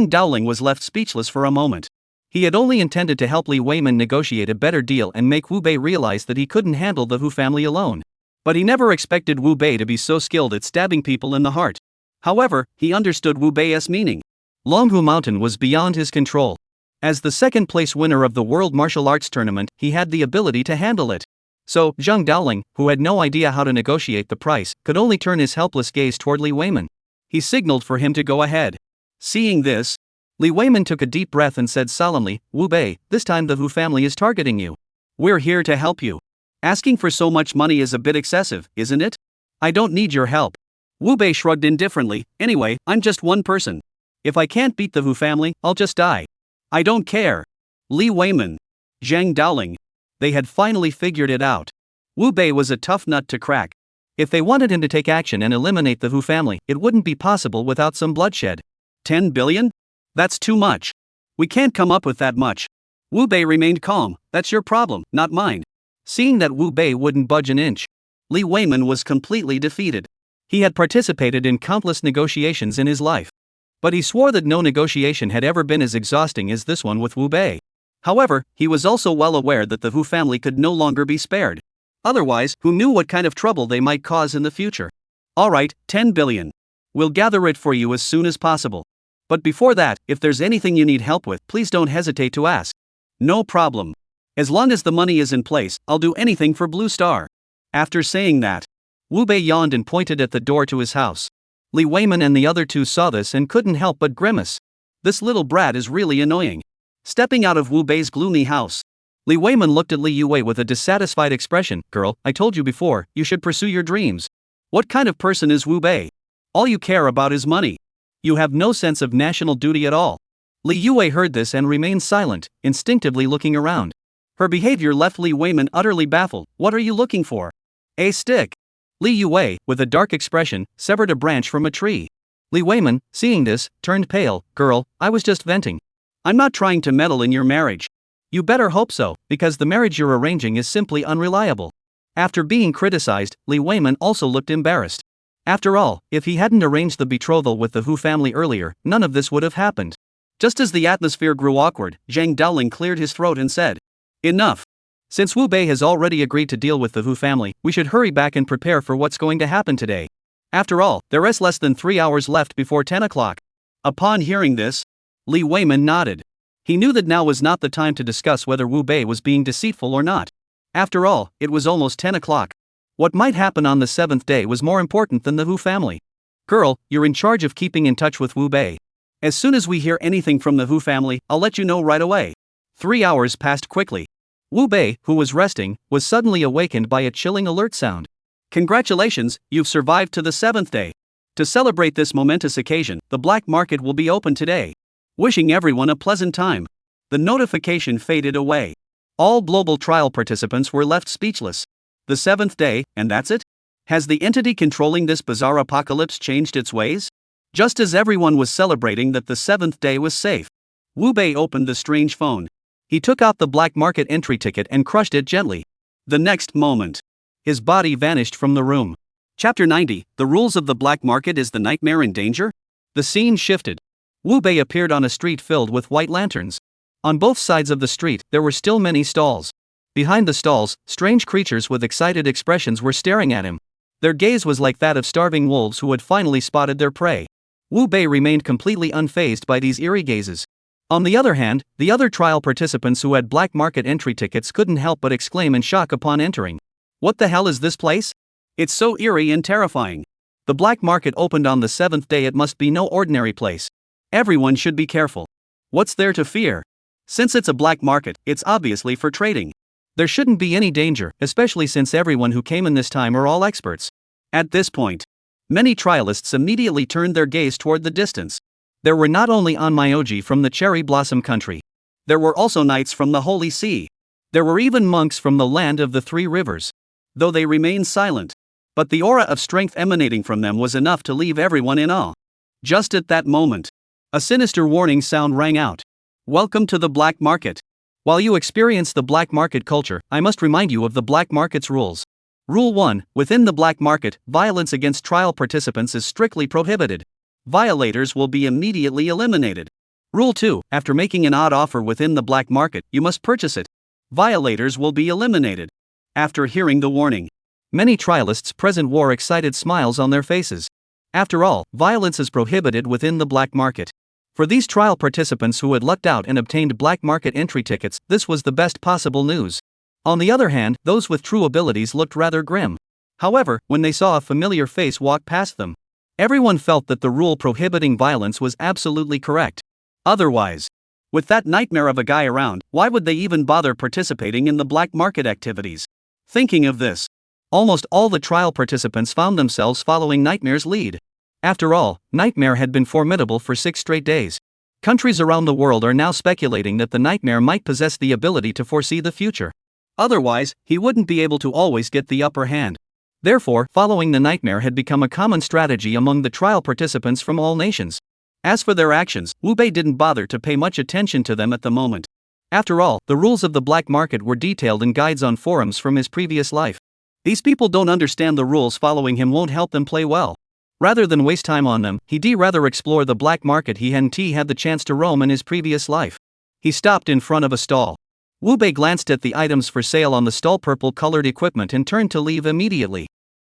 Daoling was left speechless for a moment. He had only intended to help Li Weiman negotiate a better deal and make Wu Bei realize that he couldn't handle the Hu family alone. But he never expected Wu Bei to be so skilled at stabbing people in the heart. However, he understood Wu Bei's meaning. Longhu Mountain was beyond his control. As the second-place winner of the World Martial Arts Tournament, he had the ability to handle it. So, Zhang Daoling, who had no idea how to negotiate the price, could only turn his helpless gaze toward Li Weiman. He signaled for him to go ahead. Seeing this, Li Weiman took a deep breath and said solemnly, "Wu Bei, this time the Hu family is targeting you. We're here to help you. Asking for so much money is a bit excessive, isn't it? I don't need your help." Wu Bei shrugged indifferently, "Anyway, I'm just one person. If I can't beat the Hu family, I'll just die. I don't care." Li Weiman, Zhang Daoling, they had finally figured it out. Wu Bei was a tough nut to crack. If they wanted him to take action and eliminate the Hu family, it wouldn't be possible without some bloodshed. 10 billion? That's too much. We can't come up with that much. Wu Bei remained calm. "That's your problem, not mine." Seeing that Wu Bei wouldn't budge an inch, Li Weiman was completely defeated. He had participated in countless negotiations in his life, but he swore that no negotiation had ever been as exhausting as this one with Wu Bei. However, he was also well aware that the Hu family could no longer be spared. Otherwise, who knew what kind of trouble they might cause in the future? "Alright, 10 billion. We'll gather it for you as soon as possible. But before that, if there's anything you need help with, please don't hesitate to ask." "No problem. As long as the money is in place, I'll do anything for Blue Star." After saying that, Wu Bei yawned and pointed at the door to his house. Li Weiman and the other two saw this and couldn't help but grimace. This little brat is really annoying. Stepping out of Wu Bei's gloomy house, Li Weiman looked at Li Yue with a dissatisfied expression. "Girl, I told you before, you should pursue your dreams. What kind of person is Wu Bei? All you care about is money. You have no sense of national duty at all." Li Yue heard this and remained silent, instinctively looking around. Her behavior left Li Weiman utterly baffled. "What are you looking for?" "A stick." Li Yue, with a dark expression, severed a branch from a tree. Li Weiman, seeing this, turned pale. "Girl, I was just venting. I'm not trying to meddle in your marriage. You better hope so, because the marriage you're arranging is simply unreliable." After being criticized, Li Weiman also looked embarrassed. After all, if he hadn't arranged the betrothal with the Hu family earlier, none of this would have happened. Just as the atmosphere grew awkward, Zhang Daoling cleared his throat and said, "Enough. Since Wu Bei has already agreed to deal with the Hu family, we should hurry back and prepare for what's going to happen today. After all, there is less than 3 hours left before 10 o'clock. Upon hearing this, Li Weiman nodded. He knew that now was not the time to discuss whether Wu Bei was being deceitful or not. After all, it was almost 10 o'clock. What might happen on the 7th day was more important than the Hu family. "Girl, you're in charge of keeping in touch with Wu Bei. As soon as we hear anything from the Hu family, I'll let you know right away." 3 hours passed quickly. Wu Bei, who was resting, was suddenly awakened by a chilling alert sound. "Congratulations, you've survived to the 7th day. To celebrate this momentous occasion, the black market will be open today. Wishing everyone a pleasant time. The notification faded away. All global trial participants were left speechless. The 7th day, and that's it? Has the entity controlling this bizarre apocalypse changed its ways? Just as everyone was celebrating that the 7th day was safe, Wu Bei opened the strange phone. He took out the black market entry ticket and crushed it gently. The next moment, his body vanished from the room. Chapter 90, The Rules of the Black Market. Is the nightmare in danger? The scene shifted. Wu Bei appeared on a street filled with white lanterns. On both sides of the street, there were still many stalls. Behind the stalls, strange creatures with excited expressions were staring at him. Their gaze was like that of starving wolves who had finally spotted their prey. Wu Bei remained completely unfazed by these eerie gazes. On the other hand, the other trial participants who had black market entry tickets couldn't help but exclaim in shock upon entering. What the hell is this place? It's so eerie and terrifying. The black market opened on the 7th day. It must be no ordinary place. Everyone should be careful. What's there to fear? Since it's a black market, it's obviously for trading. There shouldn't be any danger, especially since everyone who came in this time are all experts. At this point, many trialists immediately turned their gaze toward the distance. There were not only onmyoji from the cherry blossom country. There were also knights from the Holy See. There were even monks from the land of the 3 rivers. Though they remained silent. But the aura of strength emanating from them was enough to leave everyone in awe. Just at that moment, a sinister warning sound rang out. Welcome to the black market. While you experience the black market culture, I must remind you of the black market's rules. Rule 1. Within the black market, violence against trial participants is strictly prohibited. Violators will be immediately eliminated. Rule 2. After making an odd offer within the black market, you must purchase it. Violators will be eliminated. After hearing the warning, many trialists present wore excited smiles on their faces. After all, violence is prohibited within the black market. For these trial participants who had lucked out and obtained black market entry tickets, this was the best possible news. On the other hand, those with true abilities looked rather grim. However, when they saw a familiar face walk past them, everyone felt that the rule prohibiting violence was absolutely correct. Otherwise, with that nightmare of a guy around, why would they even bother participating in the black market activities? Thinking of this, almost all the trial participants found themselves following Nightmare's lead. After all, Nightmare had been formidable for 6 straight days. Countries around the world are now speculating that the Nightmare might possess the ability to foresee the future. Otherwise, he wouldn't be able to always get the upper hand. Therefore, following the Nightmare had become a common strategy among the trial participants from all nations. As for their actions, Wu Bei didn't bother to pay much attention to them at the moment. After all, the rules of the black market were detailed in guides on forums from his previous life. These people don't understand the rules. Following him won't help them play well. Rather than waste time on them, he'd rather explore the black market he hadn't had the chance to roam in his previous life. He stopped in front of a stall. Wu Bei glanced at the items for sale on the stall, purple-colored equipment, and turned to leave immediately.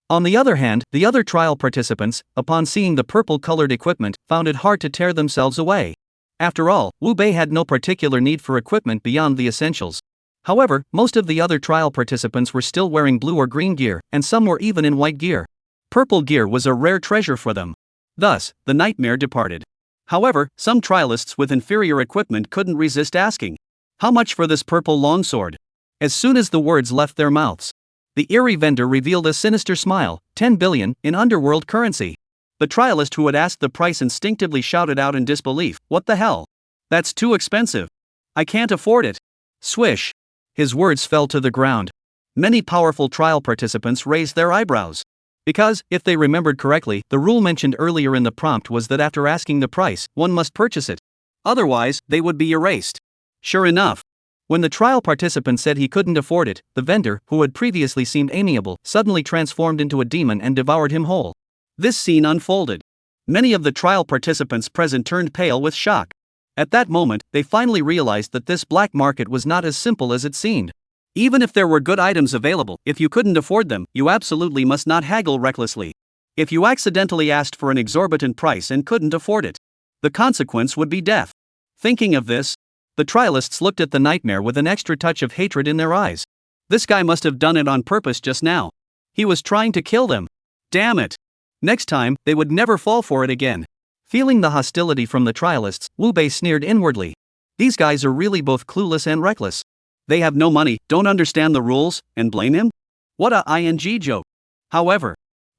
On the other hand, the other trial participants, upon seeing the purple-colored equipment, found it hard to tear themselves away. After all, Wu Bei had no particular need for equipment beyond the essentials. However, most of the other trial participants were still wearing blue or green gear, and some were even in white gear. Purple gear was a rare treasure for them. Thus, the Nightmare departed. However, some trialists with inferior equipment couldn't resist asking, "How much for this purple longsword?" As soon as the words left their mouths, the eerie vendor revealed a sinister smile, 10 billion, in underworld currency. The trialist who had asked the price instinctively shouted out in disbelief, "What the hell? That's too expensive. I can't afford it." Swish. His words fell to the ground. Many powerful trial participants raised their eyebrows. Because, if they remembered correctly, the rule mentioned earlier in the prompt was that after asking the price, one must purchase it. Otherwise, they would be erased. Sure enough, when the trial participant said he couldn't afford it, the vendor, who had previously seemed amiable, suddenly transformed into a demon and devoured him whole. This scene unfolded. Many of the trial participants present turned pale with shock. At that moment, they finally realized that this black market was not as simple as it seemed. Even if there were good items available, if you couldn't afford them, you absolutely must not haggle recklessly. If you accidentally asked for an exorbitant price and couldn't afford it, the consequence would be death. Thinking of this, the trialists looked at the Nightmare with an extra touch of hatred in their eyes. This guy must have done it on purpose just now. He was trying to kill them. Damn it. Next time, they would never fall for it again. Feeling the hostility from the trialists, Wu Bei sneered inwardly. These guys are really both clueless and reckless. They have no money, don't understand the rules, and blame him? What a ing joke. However,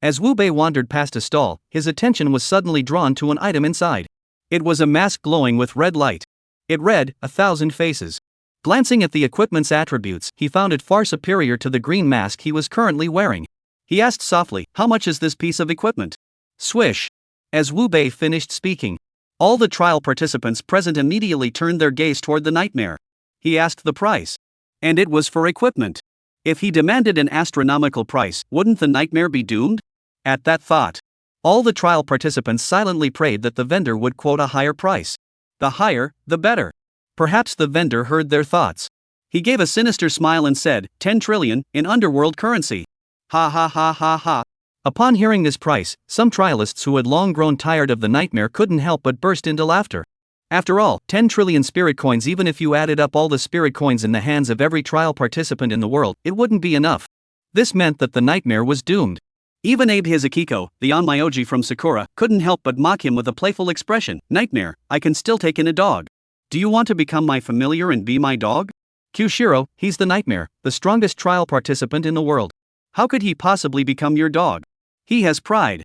As Wu Bei wandered past a stall, his attention was suddenly drawn to an item inside. It was a mask glowing with red light. It read, 1,000 faces. Glancing at the equipment's attributes, he found it far superior to the green mask he was currently wearing. He asked softly, "How much is this piece of equipment?" Swish. As Wu Bei finished speaking, all the trial participants present immediately turned their gaze toward the nightmare. He asked the price. And it was for equipment. If he demanded an astronomical price, wouldn't the nightmare be doomed? At that thought, all the trial participants silently prayed that the vendor would quote a higher price. The higher, the better. Perhaps the vendor heard their thoughts. He gave a sinister smile and said, 10 trillion, in underworld currency. Ha ha ha ha ha. Upon hearing this price, some trialists who had long grown tired of the nightmare couldn't help but burst into laughter. After all, 10 trillion spirit coins, even if you added up all the spirit coins in the hands of every trial participant in the world, it wouldn't be enough. This meant that the nightmare was doomed. Even Abe Hizukiko, the onmyoji from Sakura, couldn't help but mock him with a playful expression. Nightmare, I can still take in a dog. Do you want to become my familiar and be my dog? Kyushiro, he's the nightmare, the strongest trial participant in the world. How could he possibly become your dog? He has pride.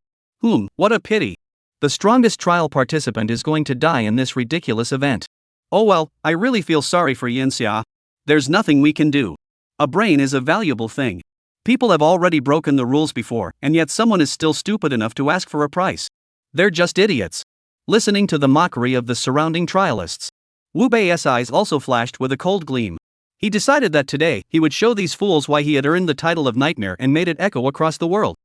What a pity. The strongest trial participant is going to die in this ridiculous event. Oh well, I really feel sorry for Yinxia. There's nothing we can do. A brain is a valuable thing. People have already broken the rules before, and yet someone is still stupid enough to ask for a price. They're just idiots. Listening to the mockery of the surrounding trialists, Wu Bei's eyes also flashed with a cold gleam. He decided that today, he would show these fools why he had earned the title of Nightmare and made it echo across the world.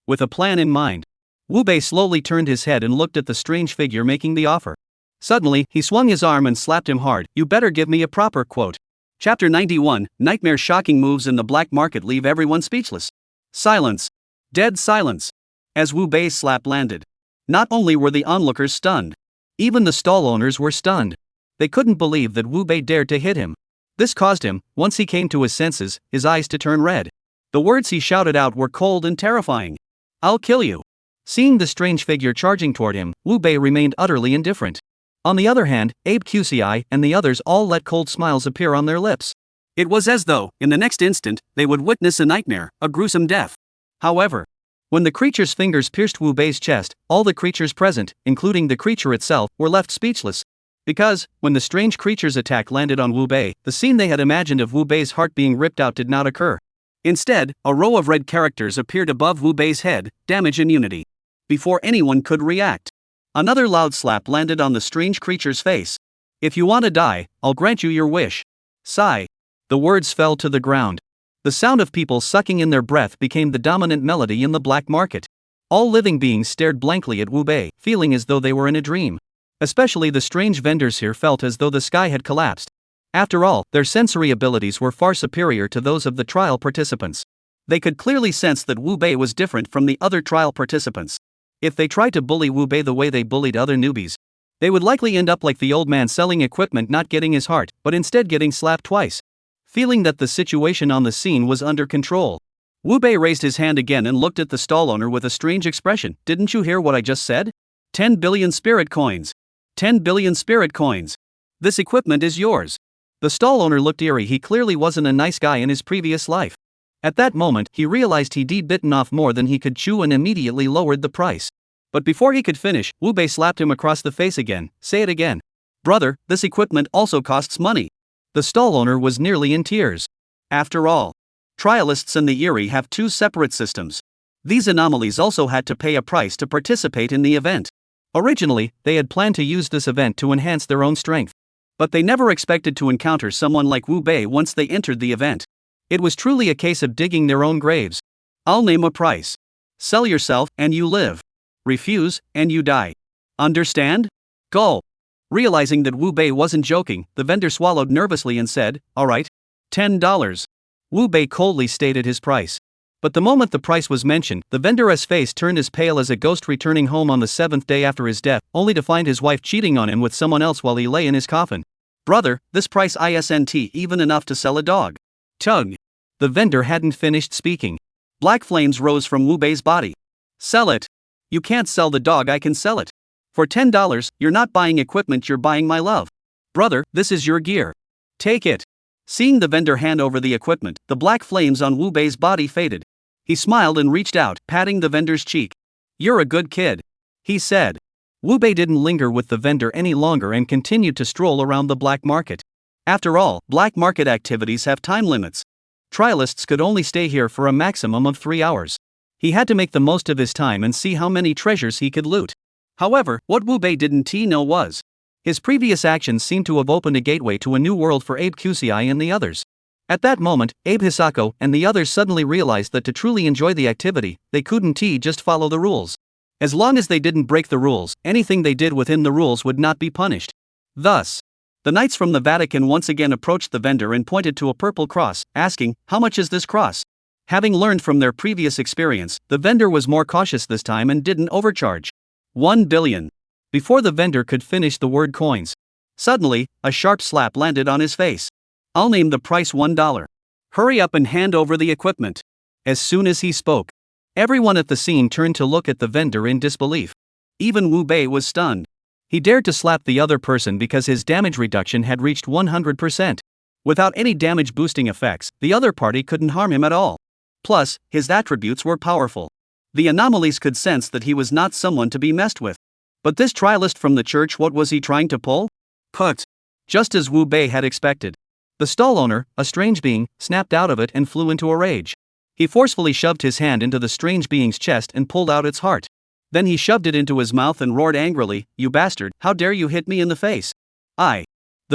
With a plan in mind, Wu Bei slowly turned his head and looked at the strange figure making the offer. Suddenly, he swung his arm and slapped him hard. You better give me a proper quote. Chapter 91, Nightmare's shocking moves in the black market leave everyone speechless. Silence. Dead silence. As Wu Bei's slap landed, not only were the onlookers stunned, even the stall owners were stunned. They couldn't believe that Wu Bei dared to hit him. This caused him, once he came to his senses, his eyes to turn red. The words he shouted out were cold and terrifying. I'll kill you. Seeing the strange figure charging toward him, Wu Bei remained utterly indifferent. On the other hand, Abe QCI and the others all let cold smiles appear on their lips. It was as though, in the next instant, they would witness a nightmare, a gruesome death. However, when the creature's fingers pierced Wu Bei's chest, all the creatures present, including the creature itself, were left speechless. Because, when the strange creature's attack landed on Wu Bei, the scene they had imagined of Wu Bei's heart being ripped out did not occur. Instead, a row of red characters appeared above Wu Bei's head, damage immunity. Before anyone could react, another loud slap landed on the strange creature's face. If you want to die, I'll grant you your wish. Sigh. The words fell to the ground. The sound of people sucking in their breath became the dominant melody in the black market. All living beings stared blankly at Wu Bei, feeling as though they were in a dream. Especially the strange vendors here felt as though the sky had collapsed. After all, their sensory abilities were far superior to those of the trial participants. They could clearly sense that Wu Bei was different from the other trial participants. If they tried to bully Wu Bei the way they bullied other newbies, they would likely end up like the old man selling equipment, not getting his heart, but instead getting slapped twice. Feeling that the situation on the scene was under control, Wu Bei raised his hand again and looked at the stall owner with a strange expression. Didn't you hear what I just said? 10 billion spirit coins. 10 billion spirit coins. This equipment is yours. The stall owner looked eerie. He clearly wasn't a nice guy in his previous life. At that moment, he realized he'd bitten off more than he could chew and immediately lowered the price. But before he could finish, Wu Bei slapped him across the face again. Say it again. Brother, this equipment also costs money. The stall owner was nearly in tears. After all, trialists and the Eerie have two separate systems. These anomalies also had to pay a price to participate in the event. Originally, they had planned to use this event to enhance their own strength. But they never expected to encounter someone like Wu Bei once they entered the event. It was truly a case of digging their own graves. I'll name a price. Sell yourself, and you live. Refuse, and you die. Understand? Gulp. Realizing that Wu Bei wasn't joking, the vendor swallowed nervously and said, all right. $10. Wu Bei coldly stated his price. But the moment the price was mentioned, the vendor's face turned as pale as a ghost returning home on the 7th day after his death, only to find his wife cheating on him with someone else while he lay in his coffin. Brother, this price isn't even enough to sell a dog. Tug. The vendor hadn't finished speaking. Black flames rose from Wu Bei's body. Sell it. You can't sell the dog, I can sell it. For $10, you're not buying equipment, you're buying my love. Brother, this is your gear. Take it. Seeing the vendor hand over the equipment, the black flames on Wu Bei's body faded. He smiled and reached out, patting the vendor's cheek. "You're a good kid," he said. Wu Bei didn't linger with the vendor any longer and continued to stroll around the black market. After all, black market activities have time limits. Trialists could only stay here for a maximum of 3 hours. He had to make the most of his time and see how many treasures he could loot. However, what Wu Bei didn't know was, his previous actions seemed to have opened a gateway to a new world for Abe Qci and the others. At that moment, Abe Hisako and the others suddenly realized that to truly enjoy the activity, they couldn't just follow the rules. As long as they didn't break the rules, anything they did within the rules would not be punished. Thus, the knights from the Vatican once again approached the vendor and pointed to a purple cross, asking, "How much is this cross?" Having learned from their previous experience, the vendor was more cautious this time and didn't overcharge. 1 billion. Before the vendor could finish the word coins, suddenly, a sharp slap landed on his face. "I'll name the price $1. Hurry up and hand over the equipment." As soon as he spoke, everyone at the scene turned to look at the vendor in disbelief. Even Wu Bei was stunned. He dared to slap the other person because his damage reduction had reached 100%. Without any damage boosting effects, the other party couldn't harm him at all. Plus, his attributes were powerful. The anomalies could sense that he was not someone to be messed with. But this trialist from the church, what was he trying to pull? Put. Just as Wu Bei had expected. The stall owner, a strange being, snapped out of it and flew into a rage. He forcefully shoved his hand into the strange being's chest and pulled out its heart. Then he shoved it into his mouth and roared angrily, "You bastard, how dare you hit me in the face?" The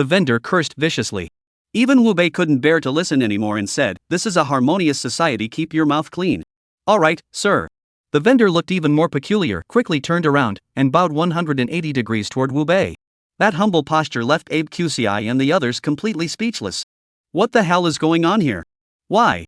vendor cursed viciously. Even Wu Bei couldn't bear to listen anymore and said, "This is a harmonious society, keep your mouth clean." "Alright, sir." The vendor looked even more peculiar, quickly turned around, and bowed 180 degrees toward Wu Bei. That humble posture left Abe Qci and the others completely speechless. What the hell is going on here? Why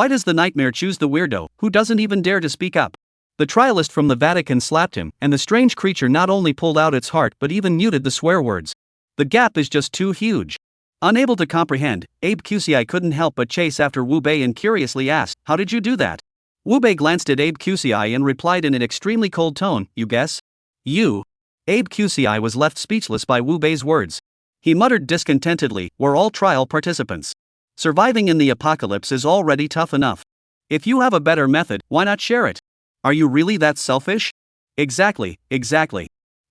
does the nightmare choose the weirdo, who doesn't even dare to speak up? The trialist from the Vatican slapped him, and the strange creature not only pulled out its heart but even muted the swear words. The gap is just too huge. Unable to comprehend, Abe Qci couldn't help but chase after Wu Bei and curiously asked, "How did you do that?" Wu Bei glanced at Abe Qci and replied in an extremely cold tone, "You guess?" "You?" Abe Qci was left speechless by Wu Bei's words. He muttered discontentedly, "We're all trial participants. Surviving in the apocalypse is already tough enough. If you have a better method, why not share it? Are you really that selfish?" Exactly.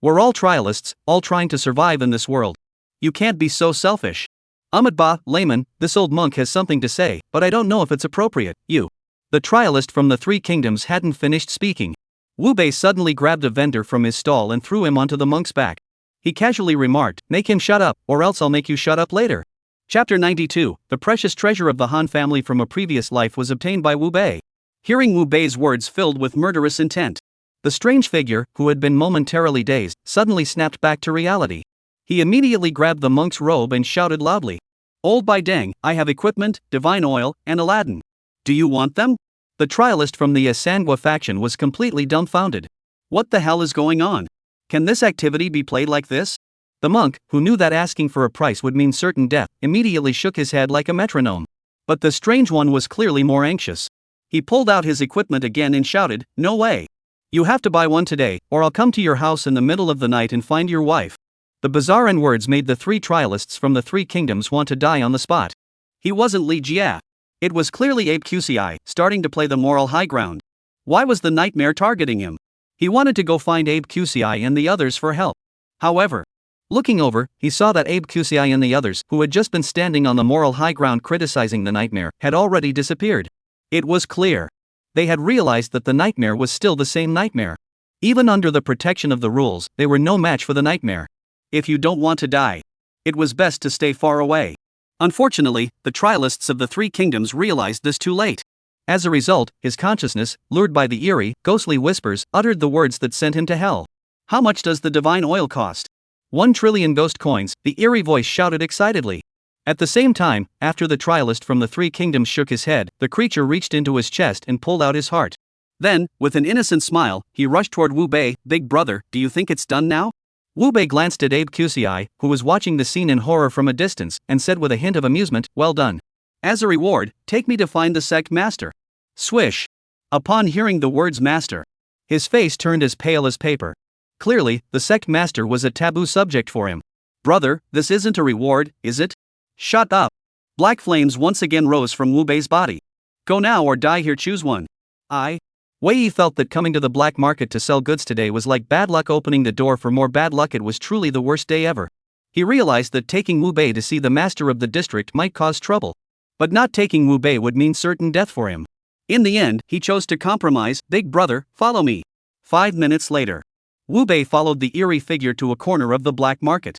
We're all trialists, all trying to survive in this world. You can't be so selfish." "Ahmedba, layman, this old monk has something to say, but I don't know if it's appropriate." The trialist from the Three Kingdoms hadn't finished speaking. Wu Bei suddenly grabbed a vendor from his stall and threw him onto the monk's back. He casually remarked, "Make him shut up, or else I'll make you shut up later." Chapter 92, the precious treasure of the Han family from a previous life was obtained by Wu Bei. Hearing Wu Bei's words filled with murderous intent, the strange figure, who had been momentarily dazed, suddenly snapped back to reality. He immediately grabbed the monk's robe and shouted loudly, "Old Bai Deng, I have equipment, divine oil, and Aladdin. Do you want them?" The trialist from the Manhwa faction was completely dumbfounded. What the hell is going on? Can this activity be played like this? The monk, who knew that asking for a price would mean certain death, immediately shook his head like a metronome. But the strange one was clearly more anxious. He pulled out his equipment again and shouted, "No way. You have to buy one today, or I'll come to your house in the middle of the night and find your wife." The bizarre words made the three trialists from the Three Kingdoms want to die on the spot. He wasn't Li Jia. It was clearly Abe Qci, starting to play the moral high ground. Why was the nightmare targeting him? He wanted to go find Abe Qci and the others for help. However, looking over, he saw that Abe Qci and the others, who had just been standing on the moral high ground criticizing the nightmare, had already disappeared. It was clear. They had realized that the nightmare was still the same nightmare. Even under the protection of the rules, they were no match for the nightmare. If you don't want to die, it was best to stay far away. Unfortunately, the trialists of the Three Kingdoms realized this too late. As a result, his consciousness, lured by the eerie, ghostly whispers, uttered the words that sent him to hell. "How much does the divine oil cost?" 1 trillion ghost coins, the eerie voice shouted excitedly. At the same time, after the trialist from the Three Kingdoms shook his head, the creature reached into his chest and pulled out his heart. Then, with an innocent smile, he rushed toward Wu Bei. "Big brother, do you think it's done now?" Wu Bei glanced at Abe Qci, who was watching the scene in horror from a distance, and said with a hint of amusement, "Well done. As a reward, take me to find the sect master." Swish. Upon hearing the words master, his face turned as pale as paper. Clearly, the sect master was a taboo subject for him. "Brother, this isn't a reward, is it?" "Shut up." Black flames once again rose from Wu Bei's body. "Go now or die here, choose one." Wei Yi felt that coming to the black market to sell goods today was like bad luck opening the door for more bad luck. It was truly the worst day ever. He realized that taking Wu Bei to see the master of the district might cause trouble. But not taking Wu Bei would mean certain death for him. In the end, he chose to compromise. Big brother, follow me. 5 minutes later. Wu Bei followed the eerie figure to a corner of the black market.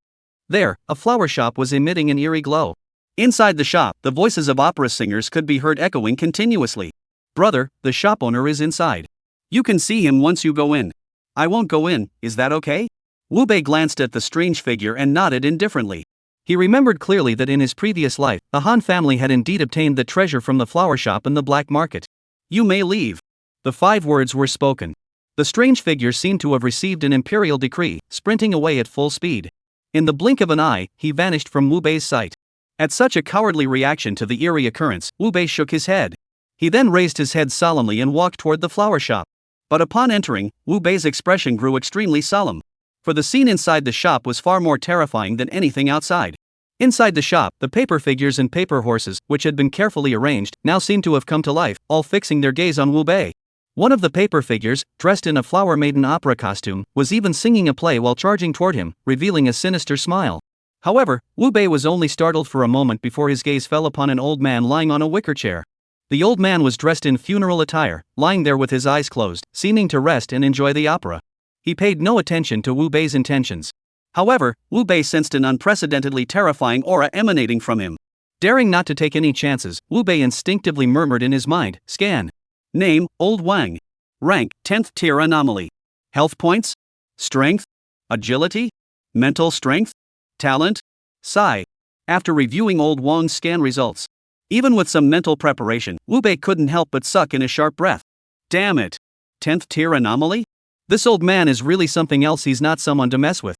There, a flower shop was emitting an eerie glow. Inside the shop, the voices of opera singers could be heard echoing continuously. Brother, the shop owner is inside. You can see him once you go in. I won't go in, is that okay? Wu Bei glanced at the strange figure and nodded indifferently. He remembered clearly that in his previous life, the Han family had indeed obtained the treasure from the flower shop in the black market. You may leave. The 5 words were spoken. The strange figure seemed to have received an imperial decree, sprinting away at full speed. In the blink of an eye, he vanished from Wu Bei's sight. At such a cowardly reaction to the eerie occurrence, Wu Bei shook his head. He then raised his head solemnly and walked toward the flower shop. But upon entering, Wu Bei's expression grew extremely solemn. For the scene inside the shop was far more terrifying than anything outside. Inside the shop, the paper figures and paper horses, which had been carefully arranged, now seemed to have come to life, all fixing their gaze on Wu Bei. One of the paper figures, dressed in a flower maiden opera costume, was even singing a play while charging toward him, revealing a sinister smile. However, Wu Bei was only startled for a moment before his gaze fell upon an old man lying on a wicker chair. The old man was dressed in funeral attire, lying there with his eyes closed, seeming to rest and enjoy the opera. He paid no attention to Wu Bei's intentions. However, Wu Bei sensed an unprecedentedly terrifying aura emanating from him. Daring not to take any chances, Wu Bei instinctively murmured in his mind, scan. Name, Old Wang. Rank, 10th tier anomaly. Health points? Strength? Agility? Mental strength? Talent? Psi. After reviewing Old Wang's scan results. Even with some mental preparation, Wu Bei couldn't help but suck in a sharp breath. Damn it. 10th tier anomaly? This old man is really something else. He's not someone to mess with.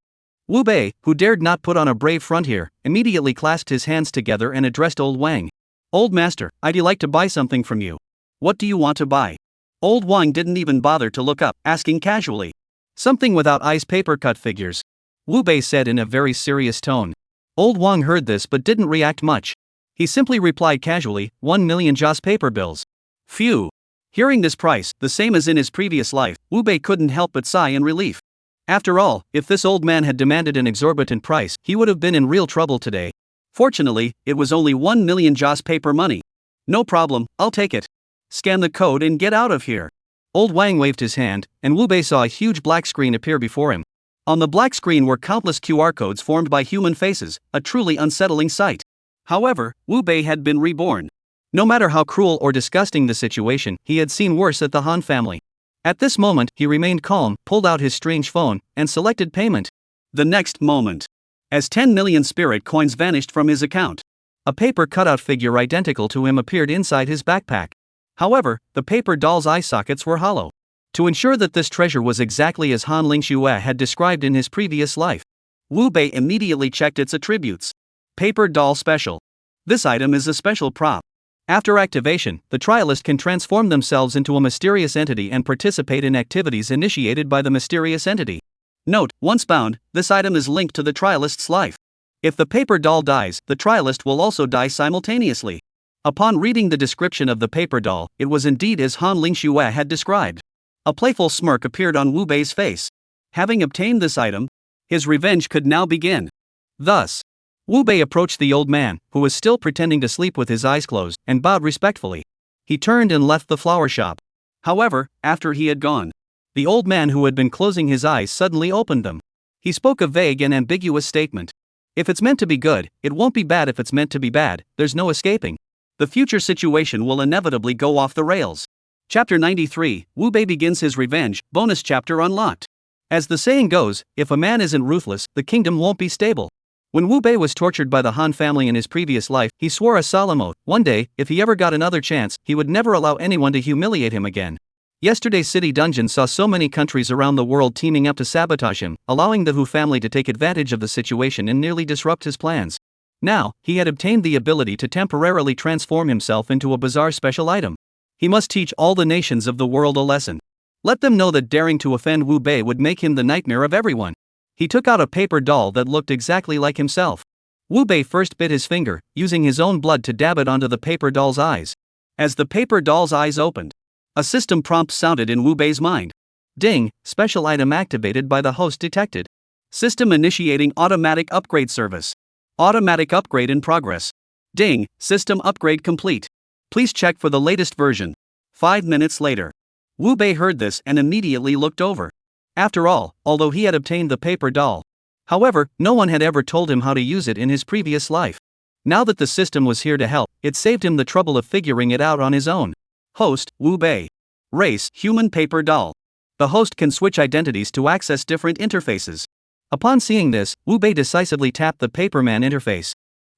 Wu Bei, who dared not put on a brave front here, immediately clasped his hands together and addressed Old Wang. Old master, I'd like to buy something from you. What do you want to buy? Old Wang didn't even bother to look up, asking casually. Something without eyes, paper cut figures. Wu Bei said in a very serious tone. Old Wang heard this but didn't react much. He simply replied casually, 1 million Jaws paper bills. Phew. Hearing this price, the same as in his previous life, Wu Bei couldn't help but sigh in relief. After all, if this old man had demanded an exorbitant price, he would have been in real trouble today. Fortunately, it was only 1 million Jaws paper money. No problem, I'll take it. Scan the code and get out of here. Old Wang waved his hand, and Wu Bei saw a huge black screen appear before him. On the black screen were countless QR codes formed by human faces, a truly unsettling sight. However, Wu Bei had been reborn. No matter how cruel or disgusting the situation, he had seen worse at the Han family. At this moment, he remained calm, pulled out his strange phone, and selected payment. The next moment, as 10 million spirit coins vanished from his account, a paper cutout figure identical to him appeared inside his backpack. However, the paper doll's eye sockets were hollow. To ensure that this treasure was exactly as Han Lingxue had described in his previous life, Wu Bei immediately checked its attributes. Paper doll special. This item is a special prop. After activation, the trialist can transform themselves into a mysterious entity and participate in activities initiated by the mysterious entity. Note, once bound, this item is linked to the trialist's life. If the paper doll dies, the trialist will also die simultaneously. Upon reading the description of the paper doll, it was indeed as Han Lingxue had described. A playful smirk appeared on Wu Bei's face. Having obtained this item, his revenge could now begin. Thus, Wu Bei approached the old man, who was still pretending to sleep with his eyes closed, and bowed respectfully. He turned and left the flower shop. However, after he had gone, the old man who had been closing his eyes suddenly opened them. He spoke a vague and ambiguous statement. If it's meant to be good, it won't be bad. If it's meant to be bad, there's no escaping. The future situation will inevitably go off the rails. Chapter 93, Wu Bei begins his revenge, bonus chapter unlocked. As the saying goes, if a man isn't ruthless, the kingdom won't be stable. When Wu Bei was tortured by the Han family in his previous life, he swore a solemn oath, one day, if he ever got another chance, he would never allow anyone to humiliate him again. Yesterday's city dungeon saw so many countries around the world teaming up to sabotage him, allowing the Hu family to take advantage of the situation and nearly disrupt his plans. Now, he had obtained the ability to temporarily transform himself into a bizarre special item. He must teach all the nations of the world a lesson. Let them know that daring to offend Wu Bei would make him the nightmare of everyone. He took out a paper doll that looked exactly like himself. Wu Bei first bit his finger, using his own blood to dab it onto the paper doll's eyes. As the paper doll's eyes opened, A system prompt sounded in Wu Bei's mind. Ding, special item activated by the host detected. System initiating automatic upgrade service. Automatic upgrade in progress. Ding, system upgrade complete. Please check for the latest version. 5 minutes later. Wu Bei heard this and immediately looked over. After all, although he had obtained the paper doll, however, no one had ever told him how to use it in his previous life. Now that the system was here to help, it saved him the trouble of figuring it out on his own. Host, Wu Bei. Race, human paper doll. The host can switch identities to access different interfaces. Upon seeing this, Wu Bei decisively tapped the Paperman interface.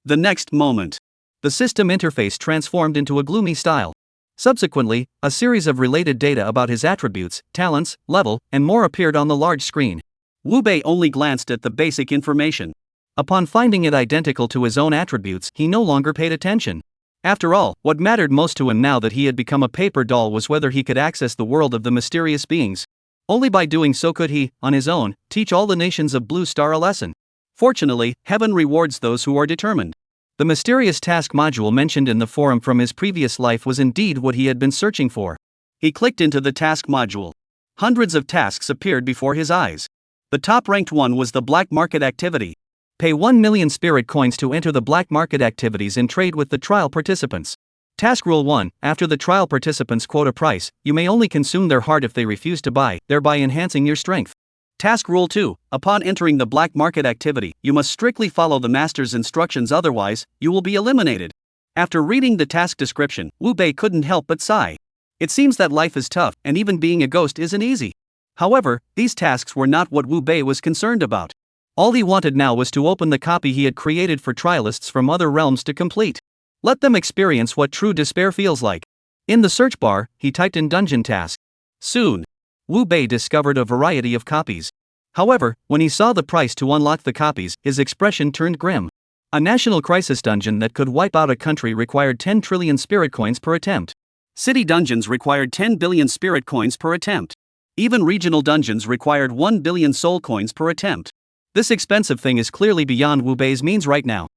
The next moment, the system interface transformed into a gloomy style. Subsequently, a series of related data about his attributes, talents, level, and more appeared on the large screen. Wu Bei only glanced at the basic information. Upon finding it identical to his own attributes, he no longer paid attention. After all, what mattered most to him now that he had become a paper doll was whether he could access the world of the mysterious beings. Only by doing so could he, on his own, teach all the nations of Blue Star a lesson. Fortunately, heaven rewards those who are determined. The mysterious task module mentioned in the forum from his previous life was indeed what he had been searching for. He clicked into the task module. Hundreds of tasks appeared before his eyes. The top-ranked one was the black market activity. Pay 1 million spirit coins to enter the black market activities and trade with the trial participants. Task Rule 1, after the trial participants quote a price, you may only consume their heart if they refuse to buy, thereby enhancing your strength. Task Rule 2, upon entering the black market activity, you must strictly follow the master's instructions, otherwise, you will be eliminated. After reading the task description, Wu Bei couldn't help but sigh. It seems that life is tough, and even being a ghost isn't easy. However, these tasks were not what Wu Bei was concerned about. All he wanted now was to open the copy he had created for trialists from other realms to complete. Let them experience what true despair feels like. In the search bar, he typed in dungeon task. Soon, Wu Bei discovered a variety of copies. However, when he saw the price to unlock the copies, his expression turned grim. A national crisis dungeon that could wipe out a country required 10 trillion spirit coins per attempt. City dungeons required 10 billion spirit coins per attempt. Even regional dungeons required 1 billion soul coins per attempt. This expensive thing is clearly beyond Wu Bei's means right now.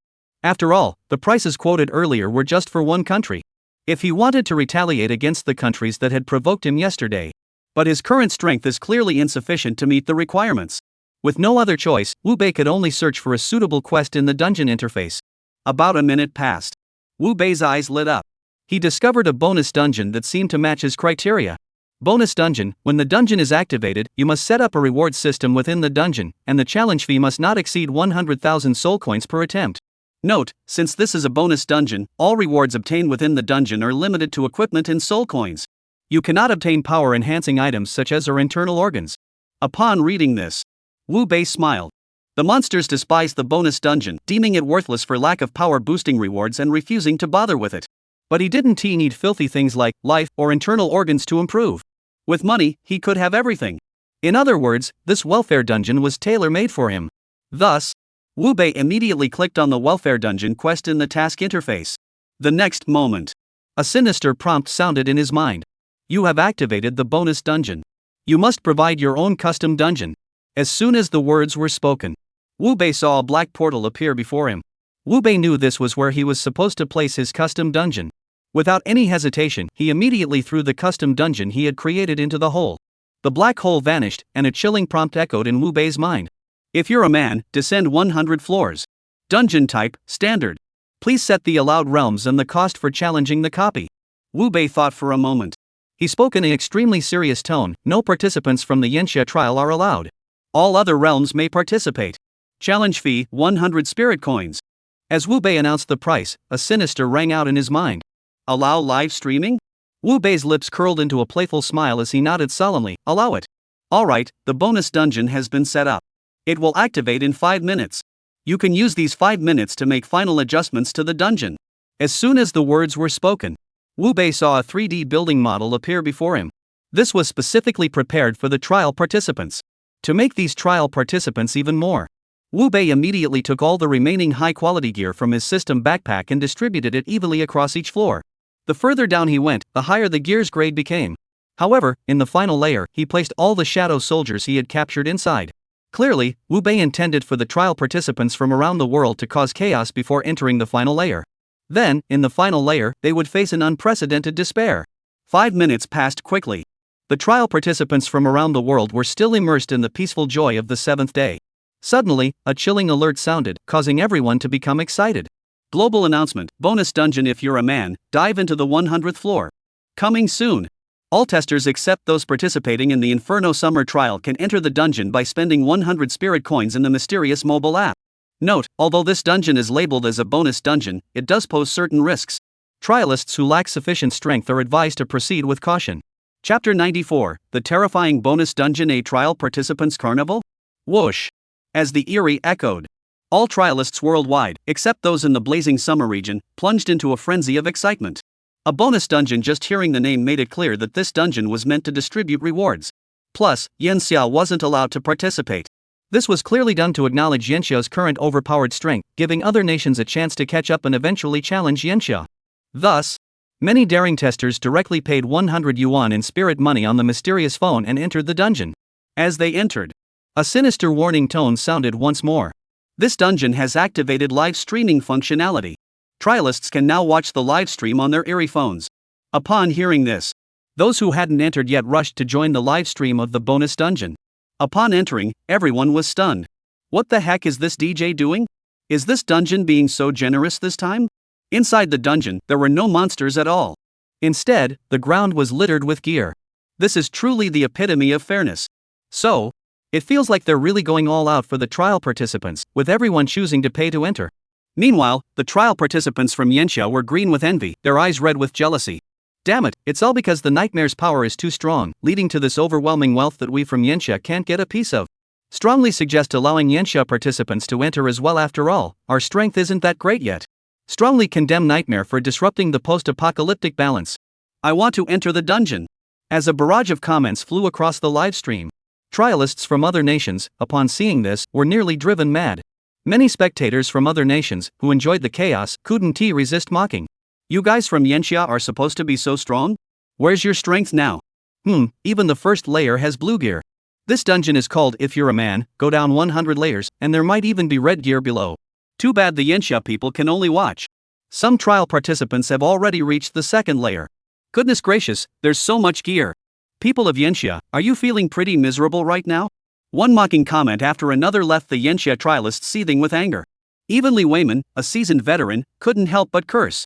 After all, the prices quoted earlier were just for one country. If he wanted to retaliate against the countries that had provoked him yesterday. But his current strength is clearly insufficient to meet the requirements. With no other choice, Wu Bei could only search for a suitable quest in the dungeon interface. About a minute passed. Wu Bei's eyes lit up. He discovered a bonus dungeon that seemed to match his criteria. Bonus dungeon, when the dungeon is activated, you must set up a reward system within the dungeon, and the challenge fee must not exceed 100,000 soul coins per attempt. Note, since this is a bonus dungeon, all rewards obtained within the dungeon are limited to equipment and soul coins. You cannot obtain power-enhancing items such as or internal organs. Upon reading this, Wu Bei smiled. The monsters despised the bonus dungeon, deeming it worthless for lack of power-boosting rewards and refusing to bother with it. But he didn't need filthy things like life or internal organs to improve. With money, he could have everything. In other words, this welfare dungeon was tailor-made for him. Thus, Wu Bei immediately clicked on the welfare dungeon quest in the task interface. The next moment, a sinister prompt sounded in his mind. You have activated the bonus dungeon. You must provide your own custom dungeon. As soon as the words were spoken, Wu Bei saw a black portal appear before him. Wu Bei knew this was where he was supposed to place his custom dungeon. Without any hesitation, he immediately threw the custom dungeon he had created into the hole. The black hole vanished, and a chilling prompt echoed in Wu Bei's mind. If you're a man, descend 100 floors. Dungeon type, standard. Please set the allowed realms and the cost for challenging the copy. Wu Bei thought for a moment. He spoke in an extremely serious tone. No participants from the Yanxia trial are allowed. All other realms may participate. Challenge fee, 100 spirit coins. As Wu Bei announced the price, a sinister rang out in his mind. Allow live streaming? Wu Bei's lips curled into a playful smile as he nodded solemnly. Allow it. Alright, the bonus dungeon has been set up. It will activate in 5 minutes. You can use these 5 minutes to make final adjustments to the dungeon. As soon as the words were spoken, Wu Bei saw a 3D building model appear before him. This was specifically prepared for the trial participants. To make these trial participants even more, Wu Bei immediately took all the remaining high-quality gear from his system backpack and distributed it evenly across each floor. The further down he went, the higher the gear's grade became. However, in the final layer, he placed all the shadow soldiers he had captured inside. Clearly, Wu Bei intended for the trial participants from around the world to cause chaos before entering the final layer. Then, in the final layer, they would face an unprecedented despair. 5 minutes passed quickly. The trial participants from around the world were still immersed in the peaceful joy of the 7th day. Suddenly, a chilling alert sounded, causing everyone to become excited. Global announcement: bonus dungeon if you're a man, dive into the 100th floor. Coming soon. All testers except those participating in the Inferno Summer Trial can enter the dungeon by spending 100 spirit coins in the mysterious mobile app. Note, although this dungeon is labeled as a bonus dungeon, it does pose certain risks. Trialists who lack sufficient strength are advised to proceed with caution. Chapter 94, The Terrifying Bonus Dungeon, a Trial Participants Carnival? Whoosh! As the eerie echoed. All trialists worldwide, except those in the blazing summer region, plunged into a frenzy of excitement. A bonus dungeon, just hearing the name made it clear that this dungeon was meant to distribute rewards. Plus, Yanxia wasn't allowed to participate. This was clearly done to acknowledge Yanxia's current overpowered strength, giving other nations a chance to catch up and eventually challenge Yanxia. Thus, many daring testers directly paid 100 yuan in spirit money on the mysterious phone and entered the dungeon. As they entered, a sinister warning tone sounded once more. This dungeon has activated live streaming functionality. Trialists can now watch the live stream on their eerie phones. Upon hearing this, those who hadn't entered yet rushed to join the live stream of the bonus dungeon. Upon entering, everyone was stunned. What the heck is this DJ doing? Is this dungeon being so generous this time? Inside the dungeon, there were no monsters at all. Instead, the ground was littered with gear. This is truly the epitome of fairness. So, it feels like they're really going all out for the trial participants, with everyone choosing to pay to enter. Meanwhile, the trial participants from Yanxia were green with envy, their eyes red with jealousy. Damn it, it's all because the nightmare's power is too strong, leading to this overwhelming wealth that we from Yanxia can't get a piece of. Strongly suggest allowing Yanxia participants to enter as well. After all, our strength isn't that great yet. Strongly condemn Nightmare for disrupting the post-apocalyptic balance. I want to enter the dungeon. As a barrage of comments flew across the live stream, trialists from other nations, upon seeing this, were nearly driven mad. Many spectators from other nations, who enjoyed the chaos, couldn't resist mocking. You guys from Yanxia are supposed to be so strong? Where's your strength now? Even the first layer has blue gear. This dungeon is called If You're a Man, go down 100 layers, and there might even be red gear below. Too bad the Yanxia people can only watch. Some trial participants have already reached the second layer. Goodness gracious, there's so much gear. People of Yanxia, are you feeling pretty miserable right now? One mocking comment after another left the Yanxia trialists seething with anger. Even Li Weiman, a seasoned veteran, couldn't help but curse.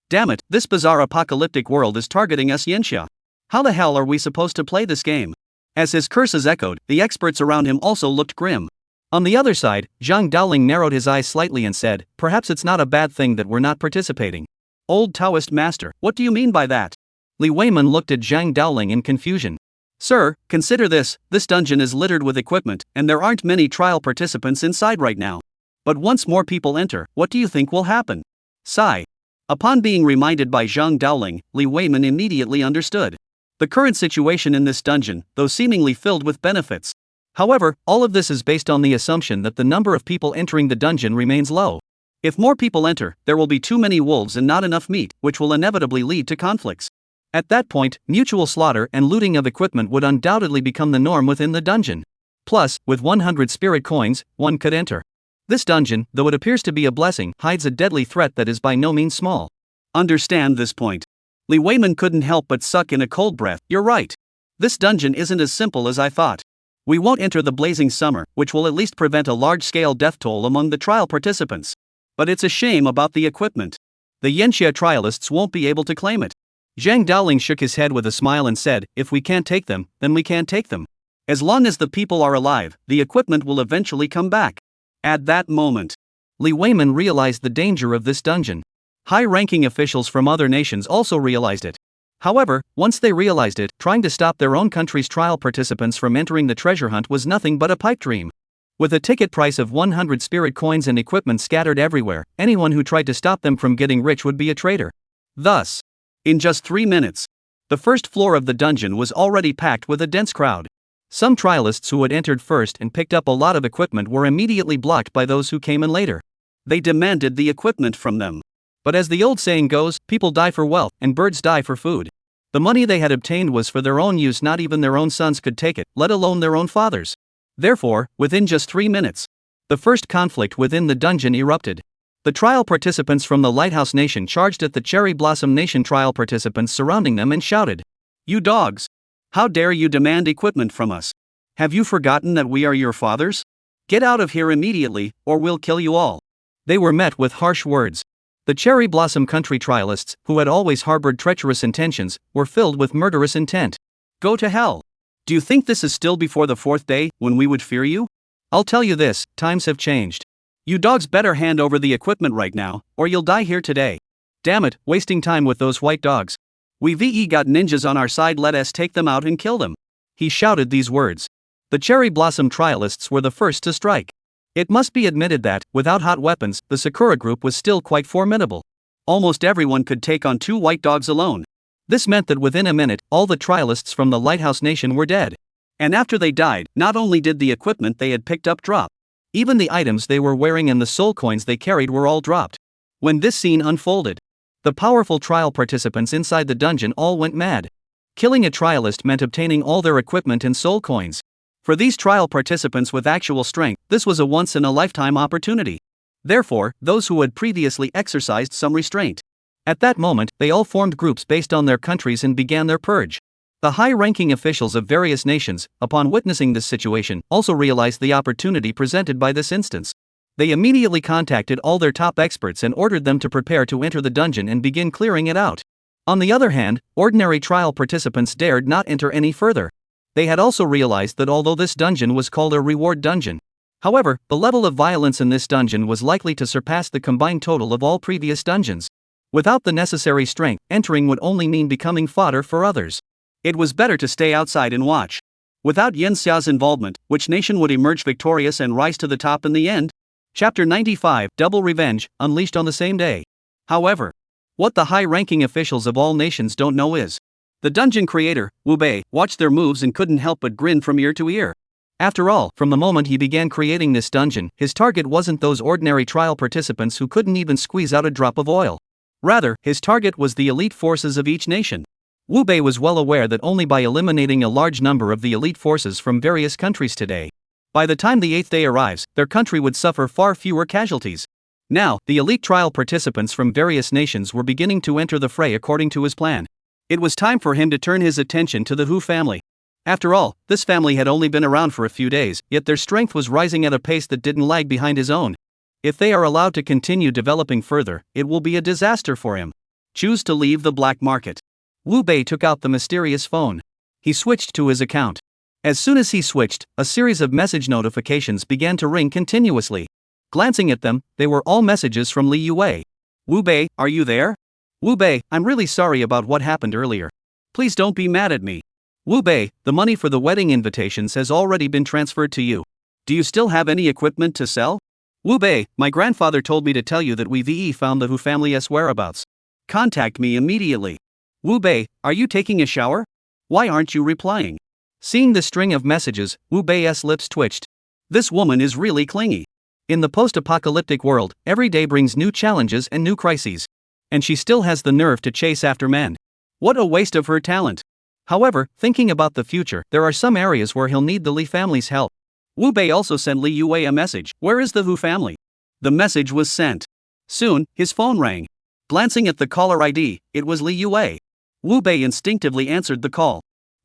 Damn it, this bizarre apocalyptic world is targeting us Yanxia. How the hell are we supposed to play this game? As his curses echoed, the experts around him also looked grim. On the other side, Zhang Daoling narrowed his eyes slightly and said, perhaps it's not a bad thing that we're not participating. Old Taoist master, what do you mean by that? Li Weiman looked at Zhang Daoling in confusion. Sir, consider this dungeon is littered with equipment, and there aren't many trial participants inside right now. But once more people enter, what do you think will happen? Sigh. Upon being reminded by Zhang Daoling, Li Weiman immediately understood. The current situation in this dungeon, though seemingly filled with benefits. However, all of this is based on the assumption that the number of people entering the dungeon remains low. If more people enter, there will be too many wolves and not enough meat, which will inevitably lead to conflicts. At that point, mutual slaughter and looting of equipment would undoubtedly become the norm within the dungeon. Plus, with 100 spirit coins, one could enter. This dungeon, though it appears to be a blessing, hides a deadly threat that is by no means small. Understand this point. Li Weiman couldn't help but suck in a cold breath. You're right. This dungeon isn't as simple as I thought. We won't enter the blazing summer, which will at least prevent a large-scale death toll among the trial participants. But it's a shame about the equipment. The Yanxia trialists won't be able to claim it. Zhang Daoling shook his head with a smile and said, if we can't take them, then we can't take them. As long as the people are alive, the equipment will eventually come back. At that moment, Li Weiman realized the danger of this dungeon. High-ranking officials from other nations also realized it. However, once they realized it, trying to stop their own country's trial participants from entering the treasure hunt was nothing but a pipe dream. With a ticket price of 100 spirit coins and equipment scattered everywhere, anyone who tried to stop them from getting rich would be a traitor. Thus, in just 3 minutes, the first floor of the dungeon was already packed with a dense crowd. Some trialists who had entered first and picked up a lot of equipment were immediately blocked by those who came in later. They demanded the equipment from them. But as the old saying goes, people die for wealth, and birds die for food. The money they had obtained was for their own use, not even their own sons could take it, let alone their own fathers. Therefore, within just 3 minutes, the first conflict within the dungeon erupted. The trial participants from the Lighthouse Nation charged at the Cherry Blossom Nation trial participants surrounding them and shouted, You dogs! How dare you demand equipment from us? Have you forgotten that we are your fathers? Get out of here immediately, or we'll kill you all. They were met with harsh words. The Cherry Blossom Country trialists, who had always harbored treacherous intentions, were filled with murderous intent. Go to hell! Do you think this is still before the 4th day, when we would fear you? I'll tell you this, times have changed. You dogs better hand over the equipment right now, or you'll die here today. Damn it, wasting time with those white dogs. We got ninjas on our side, let us take them out and kill them. He shouted these words. The Cherry Blossom trialists were the first to strike. It must be admitted that, without hot weapons, the Sakura group was still quite formidable. Almost everyone could take on 2 white dogs alone. This meant that within a minute, all the trialists from the Lighthouse Nation were dead. And after they died, not only did the equipment they had picked up drop, even the items they were wearing and the soul coins they carried were all dropped. When this scene unfolded, the powerful trial participants inside the dungeon all went mad. Killing a trialist meant obtaining all their equipment and soul coins. For these trial participants with actual strength, this was a once-in-a-lifetime opportunity. Therefore, those who had previously exercised some restraint. At that moment, they all formed groups based on their countries and began their purge. The high-ranking officials of various nations, upon witnessing this situation, also realized the opportunity presented by this instance. They immediately contacted all their top experts and ordered them to prepare to enter the dungeon and begin clearing it out. On the other hand, ordinary trial participants dared not enter any further. They had also realized that although this dungeon was called a reward dungeon, however, the level of violence in this dungeon was likely to surpass the combined total of all previous dungeons. Without the necessary strength, entering would only mean becoming fodder for others. It was better to stay outside and watch. Without Yin Xia's involvement, which nation would emerge victorious and rise to the top in the end? Chapter 95, Double Revenge, unleashed on the same day. However, what the high-ranking officials of all nations don't know is, the dungeon creator, Wu Bei, watched their moves and couldn't help but grin from ear to ear. After all, from the moment he began creating this dungeon, his target wasn't those ordinary trial participants who couldn't even squeeze out a drop of oil. Rather, his target was the elite forces of each nation. Wu Bei was well aware that only by eliminating a large number of the elite forces from various countries today, by the time the 8th day arrives, their country would suffer far fewer casualties. Now, the elite trial participants from various nations were beginning to enter the fray according to his plan. It was time for him to turn his attention to the Hu family. After all, this family had only been around for a few days, yet their strength was rising at a pace that didn't lag behind his own. If they are allowed to continue developing further, it will be a disaster for him. Choose to leave the black market. Wu Bei took out the mysterious phone. He switched to his account. As soon as he switched, a series of message notifications began to ring continuously. Glancing at them, they were all messages from Li Yue. Wu Bei, are you there? Wu Bei, I'm really sorry about what happened earlier. Please don't be mad at me. Wu Bei, the money for the wedding invitations has already been transferred to you. Do you still have any equipment to sell? Wu Bei, my grandfather told me to tell you that we found the Hu family's whereabouts. Contact me immediately. Wu Bei, are you taking a shower? Why aren't you replying? Seeing the string of messages, Wu Bei's lips twitched. This woman is really clingy. In the post-apocalyptic world, every day brings new challenges and new crises. And she still has the nerve to chase after men. What a waste of her talent. However, thinking about the future, there are some areas where he'll need the Li family's help. Wu Bei also sent Li Yue a message. Where is the Hu family? The message was sent. Soon, his phone rang. Glancing at the caller ID, it was Li Yue. Wu Bei instinctively answered the call.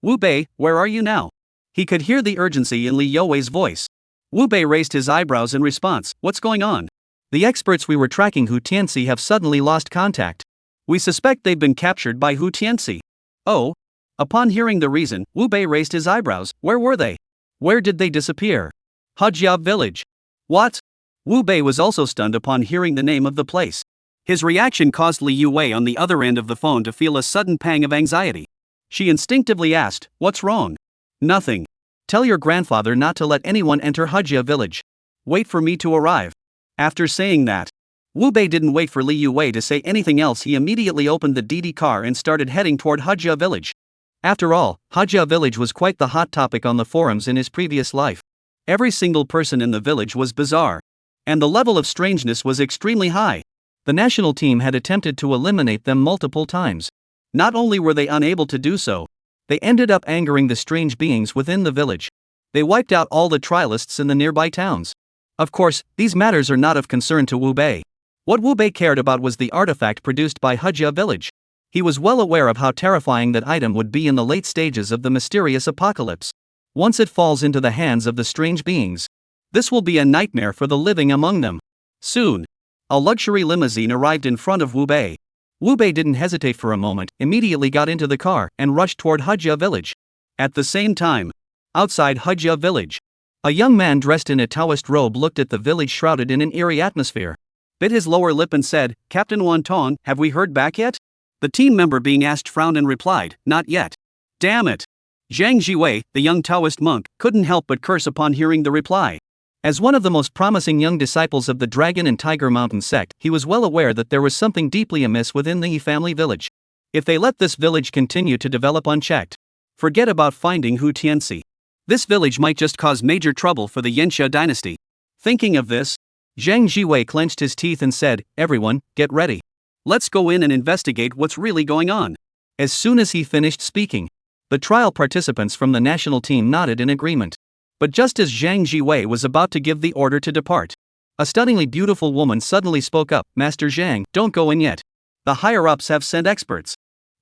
Wu Bei, where are you now? He could hear the urgency in Li Yue's voice. Wu Bei raised his eyebrows in response. What's going on? The experts we were tracking Hu Tianxi have suddenly lost contact. We suspect they've been captured by Hu Tianxi. Oh? Upon hearing the reason, Wu Bei raised his eyebrows. Where were they? Where did they disappear? Hajia village. What? Wu Bei was also stunned upon hearing the name of the place. His reaction caused Li Yue on the other end of the phone to feel a sudden pang of anxiety. She instinctively asked, what's wrong? Nothing. Tell your grandfather not to let anyone enter Hajia village. Wait for me to arrive. After saying that, Wu Bei didn't wait for Li Yue to say anything else. He immediately opened the DD car and started heading toward Hajia village. After all, Hajia village was quite the hot topic on the forums in his previous life. Every single person in the village was bizarre. And the level of strangeness was extremely high. The national team had attempted to eliminate them multiple times. Not only were they unable to do so, they ended up angering the strange beings within the village. They wiped out all the trialists in the nearby towns. Of course, these matters are not of concern to Wu Bei. What Wu Bei cared about was the artifact produced by Hajia village. He was well aware of how terrifying that item would be in the late stages of the mysterious apocalypse. Once it falls into the hands of the strange beings, this will be a nightmare for the living among them. Soon, a luxury limousine arrived in front of Wu Bei. Wu Bei didn't hesitate for a moment, immediately got into the car, and rushed toward Hujia village. At the same time, outside Hujia village, a young man dressed in a Taoist robe looked at the village shrouded in an eerie atmosphere, bit his lower lip and said, "Captain Wonton, have we heard back yet?" The team member being asked frowned and replied, "Not yet." Damn it! Zhang Jiwei, the young Taoist monk, couldn't help but curse upon hearing the reply. As one of the most promising young disciples of the Dragon and Tiger Mountain sect, he was well aware that there was something deeply amiss within the Yi family village. If they let this village continue to develop unchecked, forget about finding Hu Tianxi. This village might just cause major trouble for the Yanxia dynasty. Thinking of this, Zhang Jiwei clenched his teeth and said, "Everyone, get ready. Let's go in and investigate what's really going on." As soon as he finished speaking, the trial participants from the national team nodded in agreement. But just as Zhang Jiwei was about to give the order to depart, a stunningly beautiful woman suddenly spoke up, "Master Zhang, don't go in yet. The higher-ups have sent experts."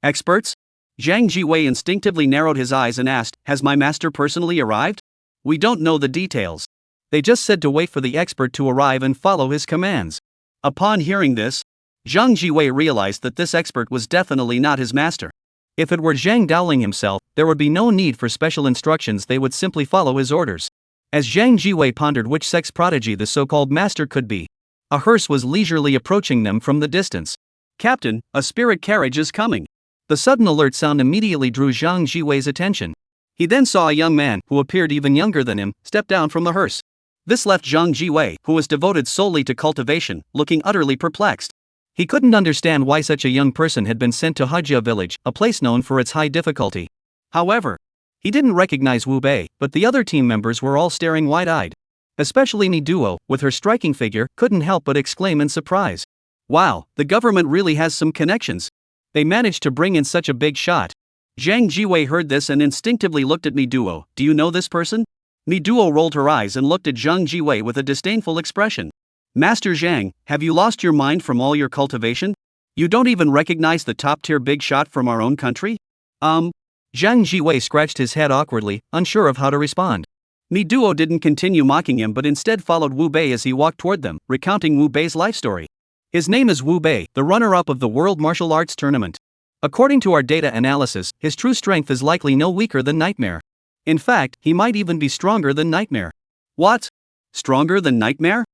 Experts? Zhang Jiwei instinctively narrowed his eyes and asked, "Has my master personally arrived?" "We don't know the details. They just said to wait for the expert to arrive and follow his commands." Upon hearing this, Zhang Jiwei realized that this expert was definitely not his master. If it were Zhang Daoling himself, there would be no need for special instructions, they would simply follow his orders. As Zhang Jiwei pondered which sex prodigy the so-called master could be, a hearse was leisurely approaching them from the distance. "Captain, a spirit carriage is coming." The sudden alert sound immediately drew Zhang Jiwei's attention. He then saw a young man, who appeared even younger than him, step down from the hearse. This left Zhang Jiwei, who was devoted solely to cultivation, looking utterly perplexed. He couldn't understand why such a young person had been sent to Hujia village, a place known for its high difficulty. However, he didn't recognize Wu Bei, but the other team members were all staring wide-eyed. Especially Mi Duo, with her striking figure, couldn't help but exclaim in surprise. "Wow, the government really has some connections. They managed to bring in such a big shot." Zhang Jiwei heard this and instinctively looked at Mi Duo. "Do you know this person?" Mi Duo rolled her eyes and looked at Zhang Jiwei with a disdainful expression. "Master Zhang, have you lost your mind from all your cultivation? You don't even recognize the top-tier big shot from our own country?" Zhang Jiwei scratched his head awkwardly, unsure of how to respond. Mi Duo didn't continue mocking him but instead followed Wu Bei as he walked toward them, recounting Wu Bei's life story. "His name is Wu Bei, the runner-up of the World Martial Arts Tournament. According to our data analysis, his true strength is likely no weaker than Nightmare. In fact, he might even be stronger than Nightmare." "What? Stronger than Nightmare?"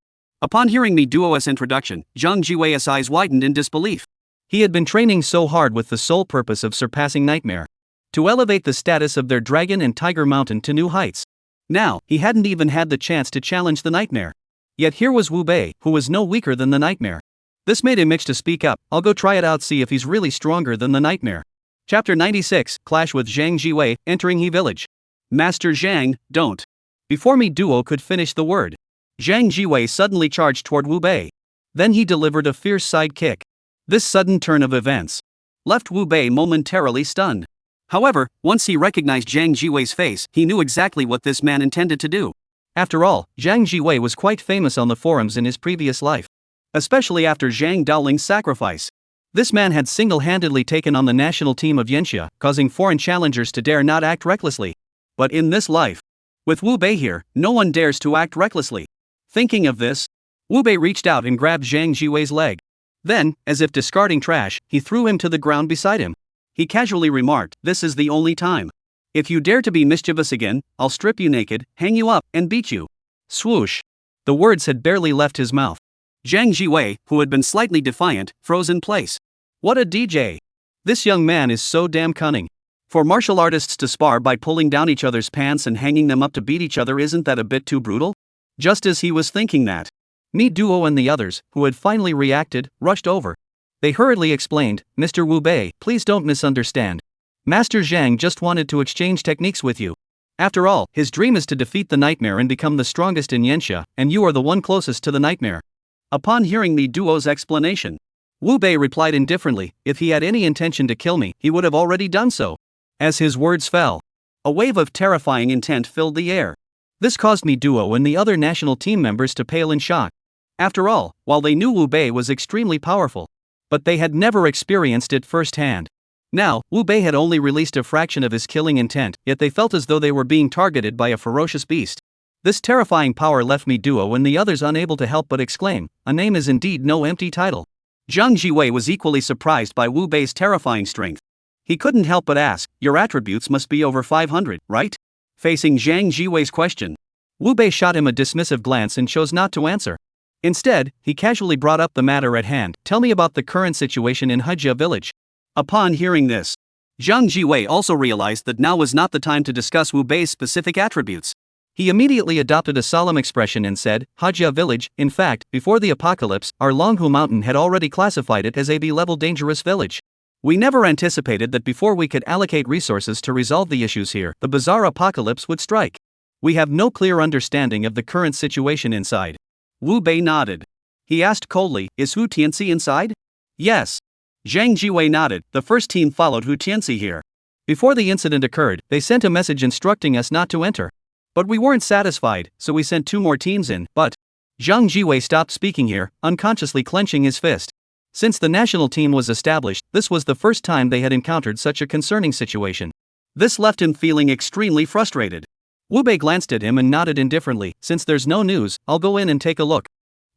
Upon hearing Mi Duo's introduction, Zhang Jiwei's eyes widened in disbelief. He had been training so hard with the sole purpose of surpassing Nightmare, to elevate the status of their Dragon and Tiger Mountain to new heights. Now, he hadn't even had the chance to challenge the Nightmare. Yet here was Wu Bei, who was no weaker than the Nightmare. This made him itch to speak up. "I'll go try it out, see if he's really stronger than the Nightmare." Chapter 96, Clash with Zhang Jiwei, entering He village. "Master Zhang, don't." Before Mi Duo could finish the word, Zhang Jiwei suddenly charged toward Wu Bei. Then he delivered a fierce side kick. This sudden turn of events left Wu Bei momentarily stunned. However, once he recognized Zhang Jiwei's face, he knew exactly what this man intended to do. After all, Zhang Jiwei was quite famous on the forums in his previous life, especially after Zhang Daoling's sacrifice. This man had single-handedly taken on the national team of Yanxia, causing foreign challengers to dare not act recklessly. But in this life, with Wu Bei here, no one dares to act recklessly. Thinking of this, Wu Bei reached out and grabbed Zhang Jiwei's leg. Then, as if discarding trash, he threw him to the ground beside him. He casually remarked, "This is the only time. If you dare to be mischievous again, I'll strip you naked, hang you up, and beat you." Swoosh! The words had barely left his mouth. Zhang Jiwei, who had been slightly defiant, froze in place. What a DJ! This young man is so damn cunning. For martial artists to spar by pulling down each other's pants and hanging them up to beat each other, isn't that a bit too brutal? Just as he was thinking that, Mi Duo and the others, who had finally reacted, rushed over. They hurriedly explained, "Mr. Wu Bei, please don't misunderstand. Master Zhang just wanted to exchange techniques with you. After all, his dream is to defeat the Nightmare and become the strongest in Yanxia, and you are the one closest to the Nightmare." Upon hearing Mi Duo's explanation, Wu Bei replied indifferently, "If he had any intention to kill me, he would have already done so." As his words fell, a wave of terrifying intent filled the air. This caused Mi Duo and the other national team members to pale in shock. After all, while they knew Wu Bei was extremely powerful, but they had never experienced it firsthand. Now, Wu Bei had only released a fraction of his killing intent, yet they felt as though they were being targeted by a ferocious beast. This terrifying power left Mi Duo and the others unable to help but exclaim, "A name is indeed no empty title." Zhang Jiwei was equally surprised by Wu Bei's terrifying strength. He couldn't help but ask, "Your attributes must be over 500, right?" Facing Zhang Jiwei's question, Wu Bei shot him a dismissive glance and chose not to answer. Instead, he casually brought up the matter at hand. "Tell me about the current situation in Hejia village." Upon hearing this, Zhang Jiwei also realized that now was not the time to discuss Wu Bei's specific attributes. He immediately adopted a solemn expression and said, "Hejia village, in fact, before the apocalypse, our Longhu mountain had already classified it as a B-level dangerous village. We never anticipated that before we could allocate resources to resolve the issues here, the bizarre apocalypse would strike. We have no clear understanding of the current situation inside." Wu Bei nodded. He asked coldly, "Is Hu Tianxi inside?" "Yes." Zhang Jiwei nodded. "The first team followed Hu Tianxi here. Before the incident occurred, they sent a message instructing us not to enter. But we weren't satisfied, so we sent 2 more teams in, but..." Zhang Jiwei stopped speaking here, unconsciously clenching his fist. Since the national team was established, this was the first time they had encountered such a concerning situation. This left him feeling extremely frustrated. Wu Bei glanced at him and nodded indifferently. "Since there's no news, I'll go in and take a look."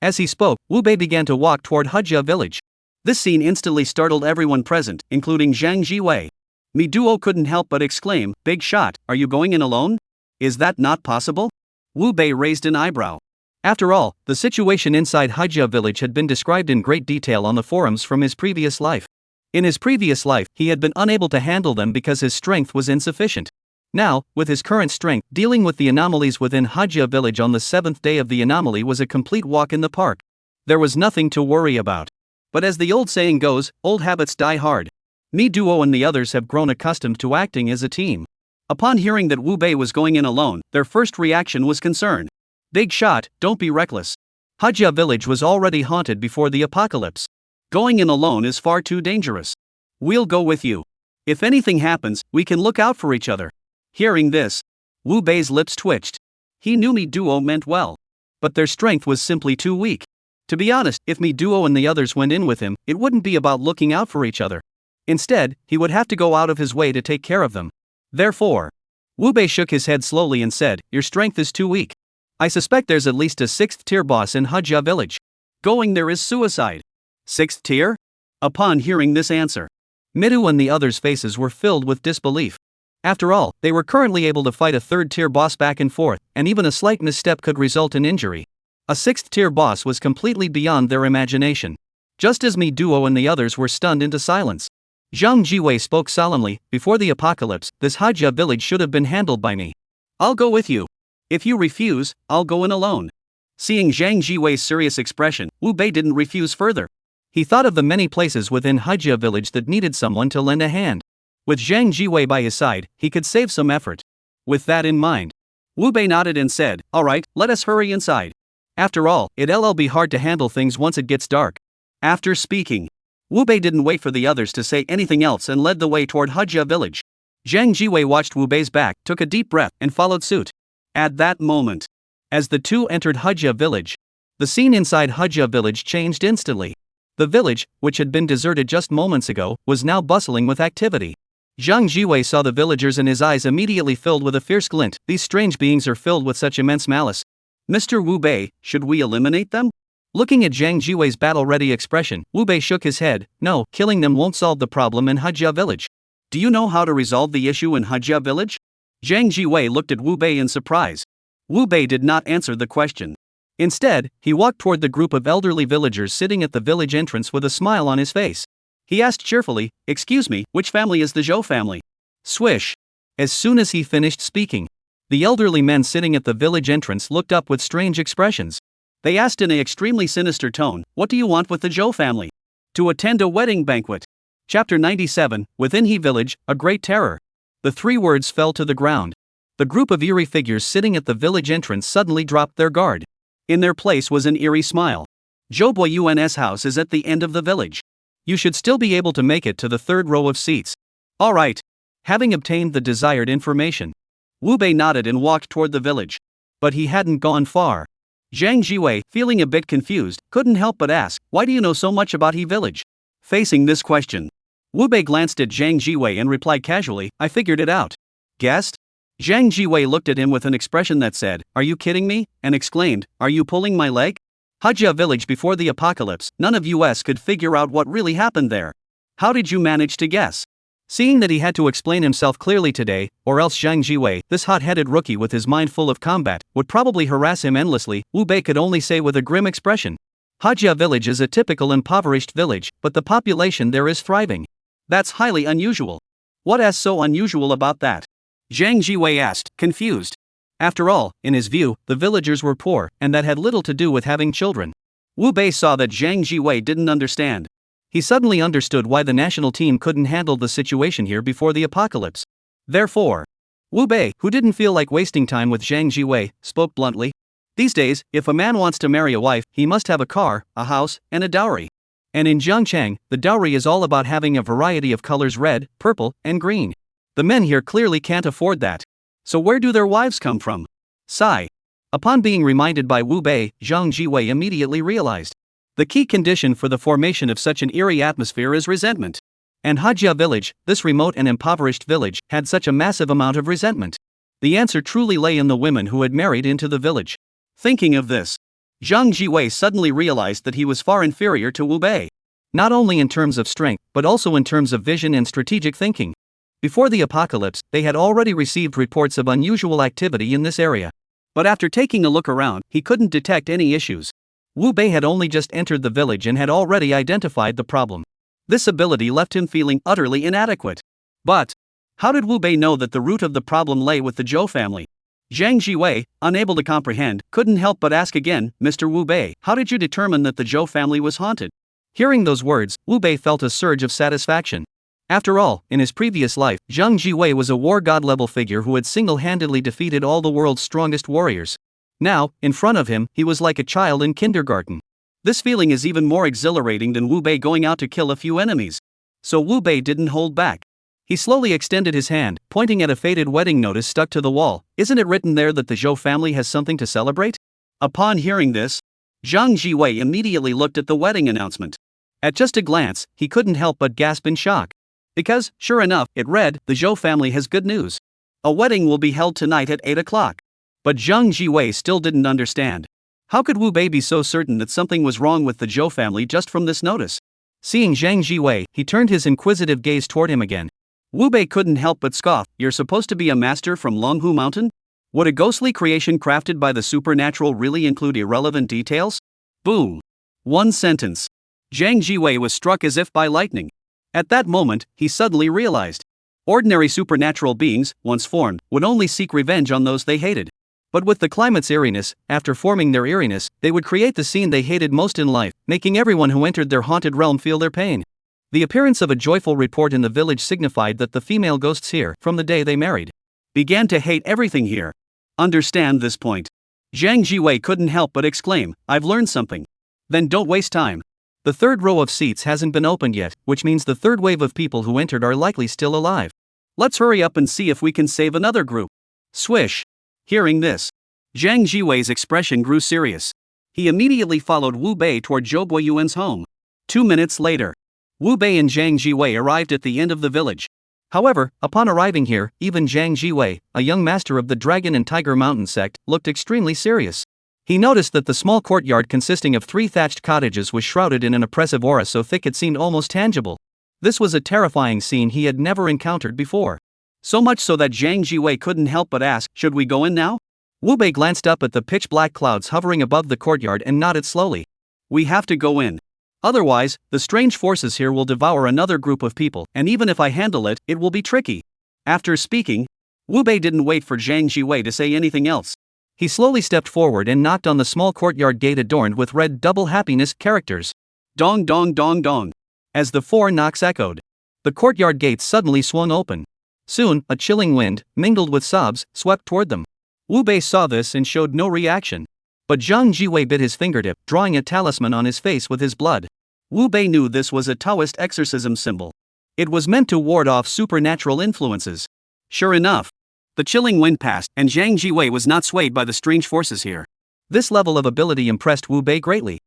As he spoke, Wu Bei began to walk toward Hejia village. This scene instantly startled everyone present, including Zhang Jiwei. Mi Duo couldn't help but exclaim, "Big shot, are you going in alone? Is that not possible?" Wu Bei raised an eyebrow. After all, the situation inside Hejia village had been described in great detail on the forums from his previous life. In his previous life, he had been unable to handle them because his strength was insufficient. Now, with his current strength, dealing with the anomalies within Hejia village on the 7th day of the anomaly was a complete walk in the park. There was nothing to worry about. But as the old saying goes, old habits die hard. Mi Duo and the others have grown accustomed to acting as a team. Upon hearing that Wu Bei was going in alone, their first reaction was concern. "Big shot, don't be reckless. Hejia village was already haunted before the apocalypse. Going in alone is far too dangerous. We'll go with you. If anything happens, we can look out for each other." Hearing this, Wu Bei's lips twitched. He knew Mi Duo meant well. But their strength was simply too weak. To be honest, if Mi Duo and the others went in with him, it wouldn't be about looking out for each other. Instead, he would have to go out of his way to take care of them. Therefore, Wu Bei shook his head slowly and said, "Your strength is too weak. I suspect there's at least a 6th tier boss in Hejia village. Going there is suicide." 6th tier? Upon hearing this answer, Midu and the others' faces were filled with disbelief. After all, they were currently able to fight a 3rd tier boss back and forth, and even a slight misstep could result in injury. A 6th tier boss was completely beyond their imagination. Just as Mi Duo and the others were stunned into silence, Zhang Jiwei spoke solemnly, "Before the apocalypse, this Hejia village should have been handled by me. I'll go with you. If you refuse, I'll go in alone." Seeing Zhang Jiwei's serious expression, Wu Bei didn't refuse further. He thought of the many places within Hejia village that needed someone to lend a hand. With Zhang Jiwei by his side, he could save some effort. With that in mind, Wu Bei nodded and said, "All right, let us hurry inside. After all, it'll be hard to handle things once it gets dark." After speaking, Wu Bei didn't wait for the others to say anything else and led the way toward Hejia village. Zhang Jiwei watched Wu Bei's back, took a deep breath, and followed suit. At that moment, as the two entered Hejia village, the scene inside Hejia village changed instantly. The village, which had been deserted just moments ago, was now bustling with activity. Zhang Jiwei saw the villagers and his eyes immediately filled with a fierce glint. These strange beings are filled with such immense malice. "Mr. Wu Bei, should we eliminate them?" Looking at Zhang Jiwei's battle-ready expression, Wu Bei shook his head. "No, killing them won't solve the problem in Hejia village." "Do you know how to resolve the issue in Hejia village?" Zhang Jiwei looked at Wu Bei in surprise. Wu Bei did not answer the question. Instead, he walked toward the group of elderly villagers sitting at the village entrance with a smile on his face. He asked cheerfully, "Excuse me, which family is the Zhou family?" Swish! As soon as he finished speaking, the elderly men sitting at the village entrance looked up with strange expressions. They asked in an extremely sinister tone, "What do you want with the Zhou family?" "To attend a wedding banquet." Chapter 97, Within He Village, A Great Terror. The 3 words fell to the ground. The group of eerie figures sitting at the village entrance suddenly dropped their guard. In their place was an eerie smile. "Zhou Yun's house is at the end of the village. You should still be able to make it to the 3rd row of seats." "All right." Having obtained the desired information, Wu Bei nodded and walked toward the village. But he hadn't gone far. Zhang Jiwei, feeling a bit confused, couldn't help but ask, "Why do you know so much about He village?" Facing this question, Wu Bei glanced at Zhang Jiwei and replied casually, I figured it out. Guessed? Zhang Jiwei looked at him with an expression that said, Are you kidding me? And exclaimed, Are you pulling my leg? Hajia village before the apocalypse, none of us could figure out what really happened there. How did you manage to guess? Seeing that he had to explain himself clearly today, or else Zhang Jiwei, this hot-headed rookie with his mind full of combat, would probably harass him endlessly, Wu Bei could only say with a grim expression. Hajia village is a typical impoverished village, but the population there is thriving. That's highly unusual. What is so unusual about that? Zhang Jiwei asked, confused. After all, in his view, the villagers were poor, and that had little to do with having children. Wu Bei saw that Zhang Jiwei didn't understand. He suddenly understood why the national team couldn't handle the situation here before the apocalypse. Therefore, Wu Bei, who didn't feel like wasting time with Zhang Jiwei, spoke bluntly. These days, if a man wants to marry a wife, he must have a car, a house, and a dowry. And in Zhangchang, the dowry is all about having a variety of colors red, purple, and green. The men here clearly can't afford that. So where do their wives come from? Sigh. Upon being reminded by Wu Bei, Zhang Jiwei immediately realized. The key condition for the formation of such an eerie atmosphere is resentment. And Hajia village, this remote and impoverished village, had such a massive amount of resentment. The answer truly lay in the women who had married into the village. Thinking of this, Zhang Jiwei suddenly realized that he was far inferior to Wu Bei. Not only in terms of strength, but also in terms of vision and strategic thinking. Before the apocalypse, they had already received reports of unusual activity in this area. But after taking a look around, he couldn't detect any issues. Wu Bei had only just entered the village and had already identified the problem. This ability left him feeling utterly inadequate. But how did Wu Bei know that the root of the problem lay with the Zhou family? Zhang Jiwei, unable to comprehend, couldn't help but ask again, Mr. Wu Bei, how did you determine that the Zhou family was haunted? Hearing those words, Wu Bei felt a surge of satisfaction. After all, in his previous life, Zhang Jiwei was a war god-level figure who had single-handedly defeated all the world's strongest warriors. Now, in front of him, he was like a child in kindergarten. This feeling is even more exhilarating than Wu Bei going out to kill a few enemies. So Wu Bei didn't hold back. He slowly extended his hand, pointing at a faded wedding notice stuck to the wall. Isn't it written there that the Zhou family has something to celebrate? Upon hearing this, Zhang Jiwei immediately looked at the wedding announcement. At just a glance, he couldn't help but gasp in shock. Because, sure enough, it read, the Zhou family has good news. A wedding will be held tonight at 8 o'clock. But Zhang Jiwei still didn't understand. How could Wu Bei be so certain that something was wrong with the Zhou family just from this notice? Seeing Zhang Jiwei, he turned his inquisitive gaze toward him again. Wu Bei couldn't help but scoff. You're supposed to be a master from Longhu Mountain? Would a ghostly creation crafted by the supernatural really include irrelevant details? Boom. One sentence. Zhang Jiwei was struck as if by lightning. At that moment, he suddenly realized. Ordinary supernatural beings, once formed, would only seek revenge on those they hated. But with the climate's eeriness, after forming their eeriness, they would create the scene they hated most in life, making everyone who entered their haunted realm feel their pain. The appearance of a joyful report in the village signified that the female ghosts here, from the day they married, began to hate everything here. Understand this point. Zhang Jiwei couldn't help but exclaim, I've learned something. Then don't waste time. The third row of seats hasn't been opened yet, which means the third wave of people who entered are likely still alive. Let's hurry up and see if we can save another group. Swish. Hearing this, Zhang Jiwei's expression grew serious. He immediately followed Wu Bei toward Zhou Boyuan's home. 2 minutes later, Wu Bei and Zhang Jiwei arrived at the end of the village. However, upon arriving here, even Zhang Jiwei, a young master of the Dragon and Tiger Mountain sect, looked extremely serious. He noticed that the small courtyard consisting of 3 thatched cottages was shrouded in an oppressive aura so thick it seemed almost tangible. This was a terrifying scene he had never encountered before. So much so that Zhang Jiwei couldn't help but ask, should we go in now? Wu Bei glanced up at the pitch-black clouds hovering above the courtyard and nodded slowly. We have to go in. Otherwise, the strange forces here will devour another group of people, and even if I handle it, it will be tricky. After speaking, Wu Bei didn't wait for Zhang Jiwei to say anything else. He slowly stepped forward and knocked on the small courtyard gate adorned with red double happiness characters. Dong dong dong dong. As the 4 knocks echoed, the courtyard gates suddenly swung open. Soon, a chilling wind, mingled with sobs, swept toward them. Wu Bei saw this and showed no reaction. But Zhang Jiwei bit his fingertip, drawing a talisman on his face with his blood. Wu Bei knew this was a Taoist exorcism symbol. It was meant to ward off supernatural influences. Sure enough, the chilling wind passed, and Zhang Jiwei was not swayed by the strange forces here. This level of ability impressed Wu Bei greatly.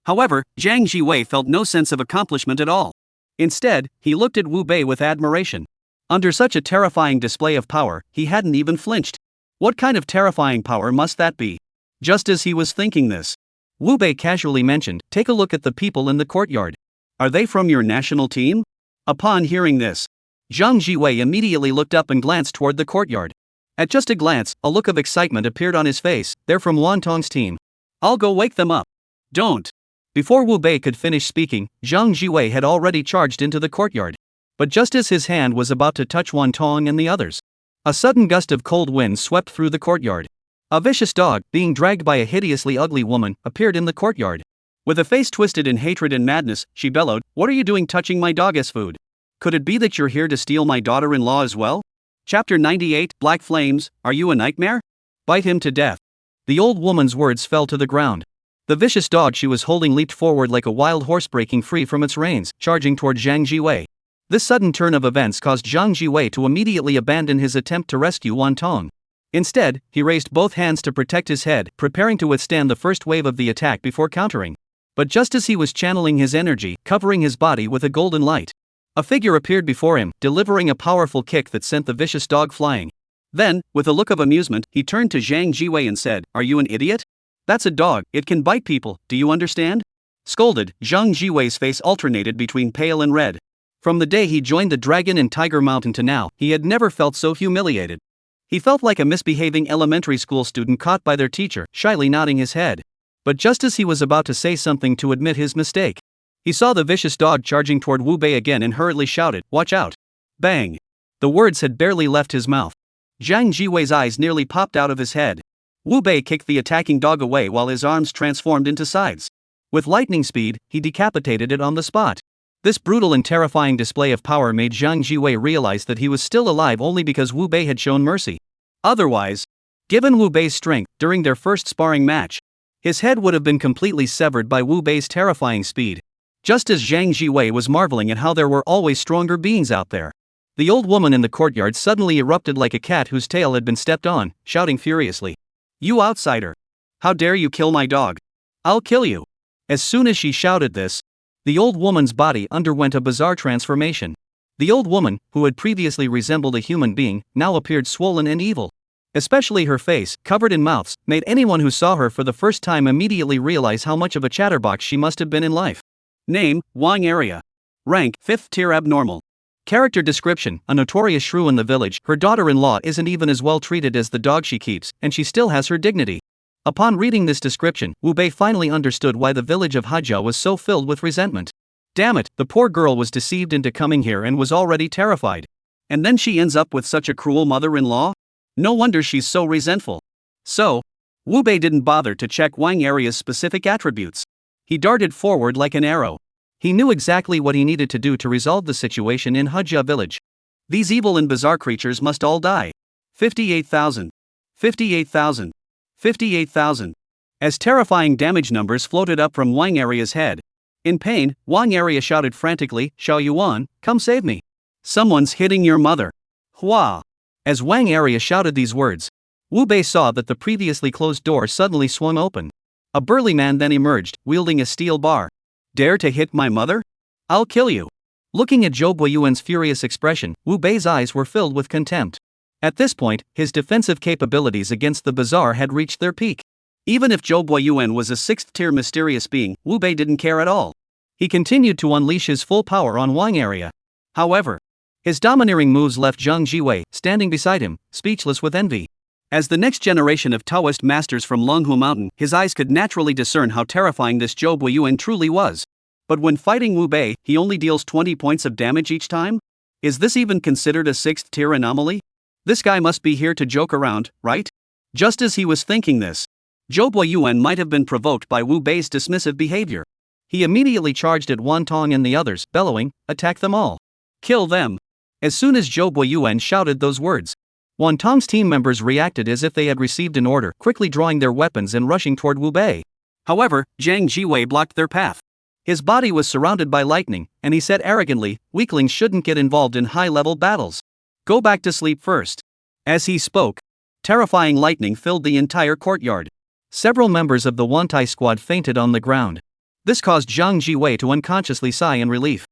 However, Zhang Jiwei felt no sense of accomplishment at all. Instead, he looked at Wu Bei with admiration. Under such a terrifying display of power, he hadn't even flinched. What kind of terrifying power must that be? Just as he was thinking this, Wu Bei casually mentioned, "Take a look at the people in the courtyard. Are they from your national team?" Upon hearing this, Zhang Jiwei immediately looked up and glanced toward the courtyard. At just a glance, a look of excitement appeared on his face. "They're from Wantong's team. I'll go wake them up." "Don't." Before Wu Bei could finish speaking, Zhang Jiwei had already charged into the courtyard. But just as his hand was about to touch Wantong and the others, a sudden gust of cold wind swept through the courtyard. A vicious dog, being dragged by a hideously ugly woman, appeared in the courtyard. With a face twisted in hatred and madness, she bellowed, "What are you doing touching my dog's food? Could it be that you're here to steal my daughter-in-law as well?" Chapter 98, Black Flames, Are You a Nightmare? Bite him to death. The old woman's words fell to the ground. The vicious dog she was holding leaped forward like a wild horse breaking free from its reins, charging toward Zhang Jiwei. This sudden turn of events caused Zhang Jiwei to immediately abandon his attempt to rescue Wantong. Instead, he raised both hands to protect his head, preparing to withstand the first wave of the attack before countering. But just as he was channeling his energy, covering his body with a golden light, a figure appeared before him, delivering a powerful kick that sent the vicious dog flying. Then, with a look of amusement, he turned to Zhang Jiwei and said, "Are you an idiot? That's a dog, it can bite people, do you understand?" Scolded, Zhang Jiwei's face alternated between pale and red. From the day he joined the Dragon and Tiger Mountain to now, he had never felt so humiliated. He felt like a misbehaving elementary school student caught by their teacher, shyly nodding his head. But just as he was about to say something to admit his mistake, he saw the vicious dog charging toward Wu Bei again and hurriedly shouted, "Watch out!" Bang! The words had barely left his mouth. Zhang Jiwei's eyes nearly popped out of his head. Wu Bei kicked the attacking dog away while his arms transformed into scythes. With lightning speed, he decapitated it on the spot. This brutal and terrifying display of power made Zhang Jiwei realize that he was still alive only because Wu Bei had shown mercy. Otherwise, given Wu Bei's strength during their first sparring match, his head would have been completely severed by Wu Bei's terrifying speed. Just as Zhang Jiwei was marveling at how there were always stronger beings out there, the old woman in the courtyard suddenly erupted like a cat whose tail had been stepped on, shouting furiously, "You outsider! How dare you kill my dog? I'll kill you!" As soon as she shouted this, the old woman's body underwent a bizarre transformation. The old woman, who had previously resembled a human being, now appeared swollen and evil. Especially her face, covered in mouths, made anyone who saw her for the first time immediately realize how much of a chatterbox she must have been in life. Name, Wang Area. Rank, 5th tier abnormal. Character description, a notorious shrew in the village, her daughter-in-law isn't even as well treated as the dog she keeps, and she still has her dignity. Upon reading this description, Wu Bei finally understood why the village of Hajia was so filled with resentment. Damn it, the poor girl was deceived into coming here and was already terrified. And then she ends up with such a cruel mother-in-law? No wonder she's so resentful. So, Wu Bei didn't bother to check Wang Area's specific attributes. He darted forward like an arrow. He knew exactly what he needed to do to resolve the situation in Hajia village. These evil and bizarre creatures must all die. 58,000. 58,000. 58,000. As terrifying damage numbers floated up from Wang Area's head. In pain, Wang Area shouted frantically, "Xiao Yuan, come save me. Someone's hitting your mother." Hua! As Wang Area shouted these words, Wu Bei saw that the previously closed door suddenly swung open. A burly man then emerged, wielding a steel bar. "Dare to hit my mother? I'll kill you." Looking at Zhou Boyuan's furious expression, Wu Bei's eyes were filled with contempt. At this point, his defensive capabilities against the bizarre had reached their peak. Even if Zhou Boyuan was a 6th-tier mysterious being, Wu Bei didn't care at all. He continued to unleash his full power on Wang Area. However, his domineering moves left Zhang Jiwei standing beside him, speechless with envy. As the next generation of Taoist masters from Longhu Mountain, his eyes could naturally discern how terrifying this Zhou Boyuan truly was. But when fighting Wu Bei, he only deals 20 points of damage each time? Is this even considered a 6th-tier anomaly? This guy must be here to joke around, right? Just as he was thinking this, Zhou Boyuan might have been provoked by Wu Bei's dismissive behavior. He immediately charged at Wantong and the others, bellowing, "Attack them all! Kill them!" As soon as Zhou Boyuan shouted those words, Wantong's team members reacted as if they had received an order, quickly drawing their weapons and rushing toward Wu Bei. However, Zhang Jiwei blocked their path. His body was surrounded by lightning, and he said arrogantly, "Weaklings shouldn't get involved in high-level battles. Go back to sleep first." As he spoke, terrifying lightning filled the entire courtyard. Several members of the Wantai squad fainted on the ground. This caused Zhang Jiwei to unconsciously sigh in relief.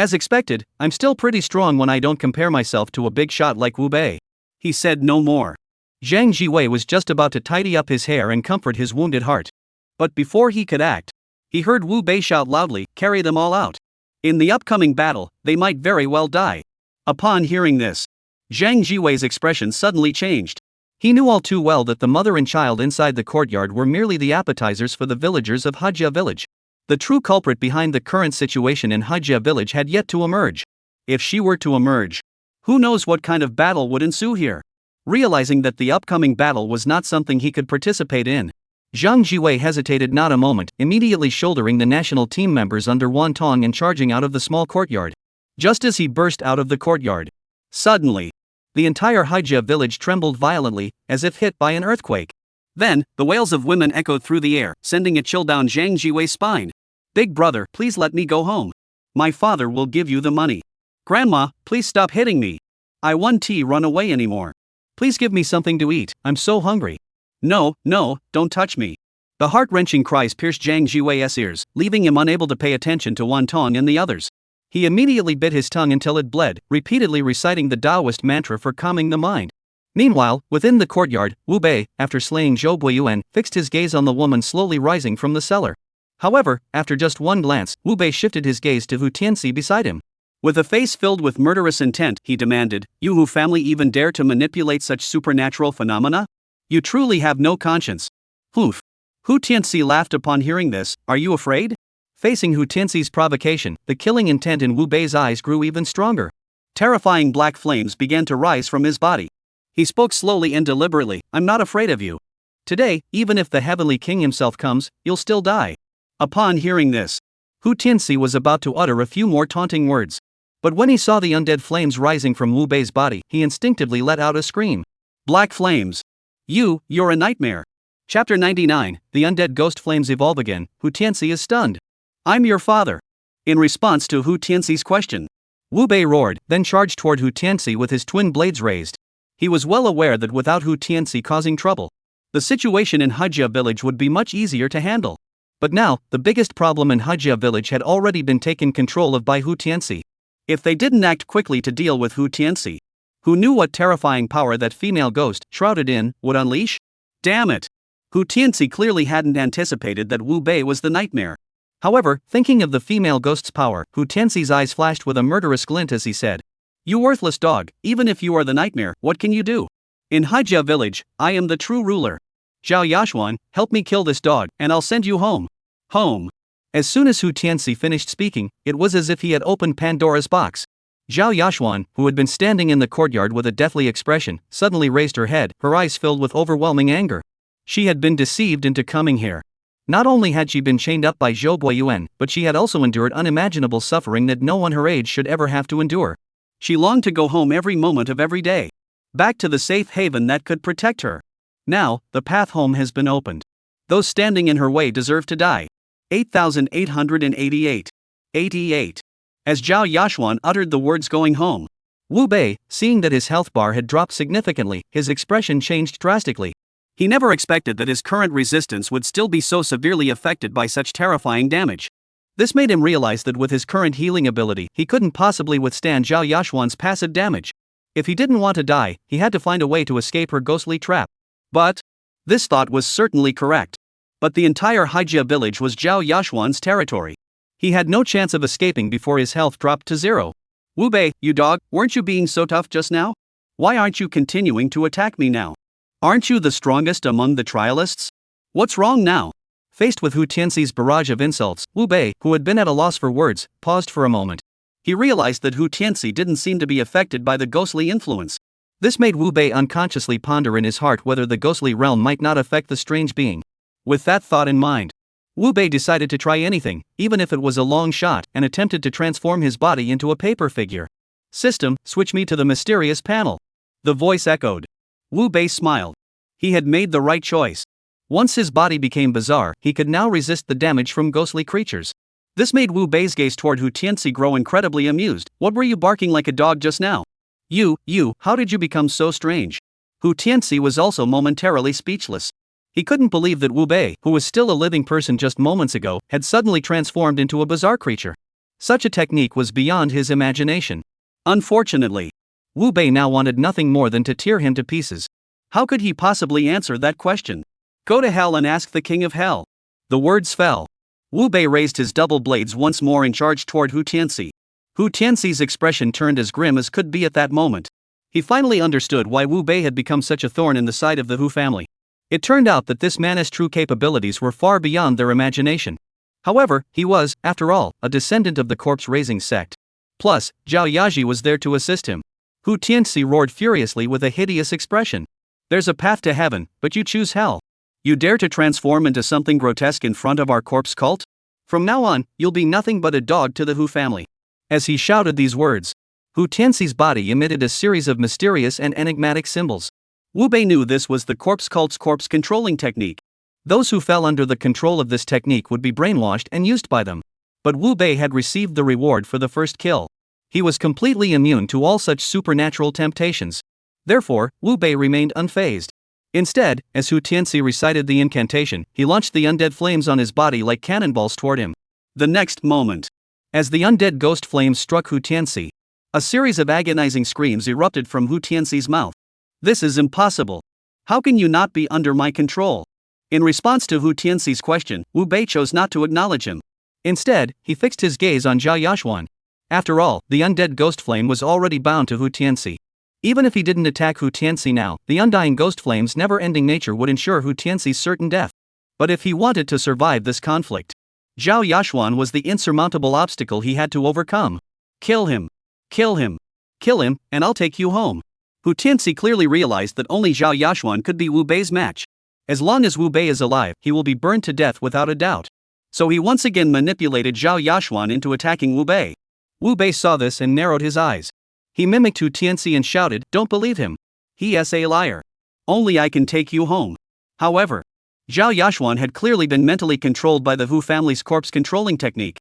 As expected, I'm still pretty strong when I don't compare myself to a big shot like Wu Bei. He said no more. Zhang Jiwei was just about to tidy up his hair and comfort his wounded heart. But before he could act, he heard Wu Bei shout loudly, "Carry them all out. In the upcoming battle, they might very well die." Upon hearing this, Zhang Jiwei's expression suddenly changed. He knew all too well that the mother and child inside the courtyard were merely the appetizers for the villagers of Hajia village. The true culprit behind the current situation in Hajia village had yet to emerge. If she were to emerge, who knows what kind of battle would ensue here? Realizing that the upcoming battle was not something he could participate in, Zhang Jiwei hesitated not a moment, immediately shouldering the national team members under Wan Tong and charging out of the small courtyard. Just as he burst out of the courtyard, suddenly, the entire Hajia village trembled violently, as if hit by an earthquake. Then, the wails of women echoed through the air, sending a chill down Zhang Jiwei's spine. "Big brother, please let me go home. My father will give you the money. Grandma, please stop hitting me. I won't run away anymore. Please give me something to eat, I'm so hungry. No, don't touch me." The heart-wrenching cries pierced Zhang Jiwei's ears, leaving him unable to pay attention to Wan Tong and the others. He immediately bit his tongue until it bled, repeatedly reciting the Taoist mantra for calming the mind. Meanwhile, within the courtyard, Wu Bei, after slaying Zhou Buiyuan, fixed his gaze on the woman slowly rising from the cellar. However, after just one glance, Wu Bei shifted his gaze to Hu Tianxi beside him. With a face filled with murderous intent, he demanded, "You Hu family even dare to manipulate such supernatural phenomena? You truly have no conscience." "Hoof." Hu Tianxi laughed upon hearing this. "Are you afraid?" Facing Hu Tianxi's provocation, the killing intent in Wu Bei's eyes grew even stronger. Terrifying black flames began to rise from his body. He spoke slowly and deliberately, "I'm not afraid of you. Today, even if the Heavenly King himself comes, you'll still die." Upon hearing this, Hu Tianxi was about to utter a few more taunting words. But when he saw the undead flames rising from Wu Bei's body, he instinctively let out a scream. "Black flames! You're a nightmare." Chapter 99, The Undead Ghost Flames Evolve Again. Hu Tianxi is stunned. "I'm your father." In response to Hu Tianxi's question, Wu Bei roared, then charged toward Hu Tianxi with his twin blades raised. He was well aware that without Hu Tianxi causing trouble, the situation in Hajia village would be much easier to handle. But now, the biggest problem in Hajia village had already been taken control of by Hu Tianxi. If they didn't act quickly to deal with Hu Tianxi, who knew what terrifying power that female ghost, shrouded in, would unleash? Damn it! Hu Tianxi clearly hadn't anticipated that Wu Bei was the nightmare. However, thinking of the female ghost's power, Hu Tianxi's eyes flashed with a murderous glint as he said, "You worthless dog, even if you are the nightmare, what can you do? In Hajia village, I am the true ruler. Zhao Yashuan, help me kill this dog, and I'll send you home." Home. As soon as Hu Tianxi finished speaking, it was as if he had opened Pandora's box. Zhao Yashuan, who had been standing in the courtyard with a deathly expression, suddenly raised her head, her eyes filled with overwhelming anger. She had been deceived into coming here. Not only had she been chained up by Zhou Buiyuan, but she had also endured unimaginable suffering that no one her age should ever have to endure. She longed to go home every moment of every day. Back to the safe haven that could protect her. Now, the path home has been opened. Those standing in her way deserve to die. 8888. 88. As Zhao Yashuan uttered the words "going home," Wu Bei, seeing that his health bar had dropped significantly, his expression changed drastically. He never expected that his current resistance would still be so severely affected by such terrifying damage. This made him realize that with his current healing ability, he couldn't possibly withstand Zhao Yashuan's passive damage. If he didn't want to die, he had to find a way to escape her ghostly trap. But this thought was certainly correct. But the entire Hajia village was Zhao Yashuan's territory. He had no chance of escaping before his health dropped to zero. "Wu Bei, you dog, weren't you being so tough just now? Why aren't you continuing to attack me now? Aren't you the strongest among the trialists? What's wrong now?" Faced with Hu Tianxi's barrage of insults, Wu Bei, who had been at a loss for words, paused for a moment. He realized that Hu Tianxi didn't seem to be affected by the ghostly influence. This made Wu Bei unconsciously ponder in his heart whether the ghostly realm might not affect the strange being. With that thought in mind, Wu Bei decided to try anything, even if it was a long shot, and attempted to transform his body into a paper figure. "System, switch me to the mysterious panel." The voice echoed. Wu Bei smiled. He had made the right choice. Once his body became bizarre, he could now resist the damage from ghostly creatures. This made Wu Bei's gaze toward Hu Tianxi grow incredibly amused. "What were you barking like a dog just now? You, how did you become so strange?" Hu Tianxi was also momentarily speechless. He couldn't believe that Wu Bei, who was still a living person just moments ago, had suddenly transformed into a bizarre creature. Such a technique was beyond his imagination. Unfortunately, Wu Bei now wanted nothing more than to tear him to pieces. how could he possibly answer that question? Go to hell and ask the king of hell. The words fell. Wu Bei raised his double blades once more and charged toward Hu Tianxi. Hu Tianxi's expression turned as grim as could be at that moment. He finally understood why Wu Bei had become such a thorn in the side of the Hu family. It turned out that this man's true capabilities were far beyond their imagination. However, he was, after all, a descendant of the corpse-raising sect. Plus, Zhao Yaji was there to assist him. Hu Tianxi roared furiously with a hideous expression. There's a path to heaven, but you choose hell. You dare to transform into something grotesque in front of our corpse cult? From now on, you'll be nothing but a dog to the Hu family. As he shouted these words, Hu Tianxi's body emitted a series of mysterious and enigmatic symbols. Wu Bei knew this was the corpse cult's corpse controlling technique. Those who fell under the control of this technique would be brainwashed and used by them. But Wu Bei had received the reward for the first kill. He was completely immune to all such supernatural temptations. Therefore, Wu Bei remained unfazed. Instead, as Hu Tianxi recited the incantation, he launched the undead flames on his body like cannonballs toward him. The next moment, as the undead ghost flames struck Hu Tianxi, a series of agonizing screams erupted from Hu Tianxi's mouth. This is impossible. How can you not be under my control? In response to Hu Tianxi's question, Wu Bei chose not to acknowledge him. Instead, he fixed his gaze on Zhao Yashuan. After all, the undead ghost flame was already bound to Hu Tianxi. Even if he didn't attack Hu Tianxi now, the undying ghost flame's never-ending nature would ensure Hu Tianxi's certain death. But if he wanted to survive this conflict, Zhao Yashuan was the insurmountable obstacle he had to overcome. Kill him. Kill him. Kill him, and I'll take you home. Hu Tianxi clearly realized that only Zhao Yashuan could be Wu Bei's match. As long as Wu Bei is alive, he will be burned to death without a doubt. So he once again manipulated Zhao Yashuan into attacking Wu Bei. Wu Bei saw this and narrowed his eyes. He mimicked Hu Tianxi and shouted, "Don't believe him. He is a liar. Only I can take you home." However, Zhao Yashuan had clearly been mentally controlled by the Hu family's corpse controlling technique.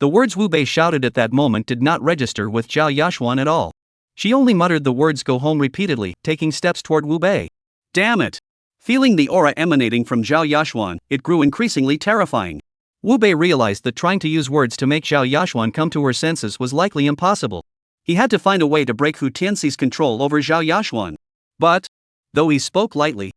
The words Wu Bei shouted at that moment did not register with Zhao Yashuan at all. She only muttered the words "go home" repeatedly, taking steps toward Wu Bei. Damn it! Feeling the aura emanating from Zhao Yashuan, it grew increasingly terrifying. Wu Bei realized that trying to use words to make Zhao Yashuan come to her senses was likely impossible. He had to find a way to break Hu Tianxi's control over Zhao Yashuan. But, though he spoke lightly,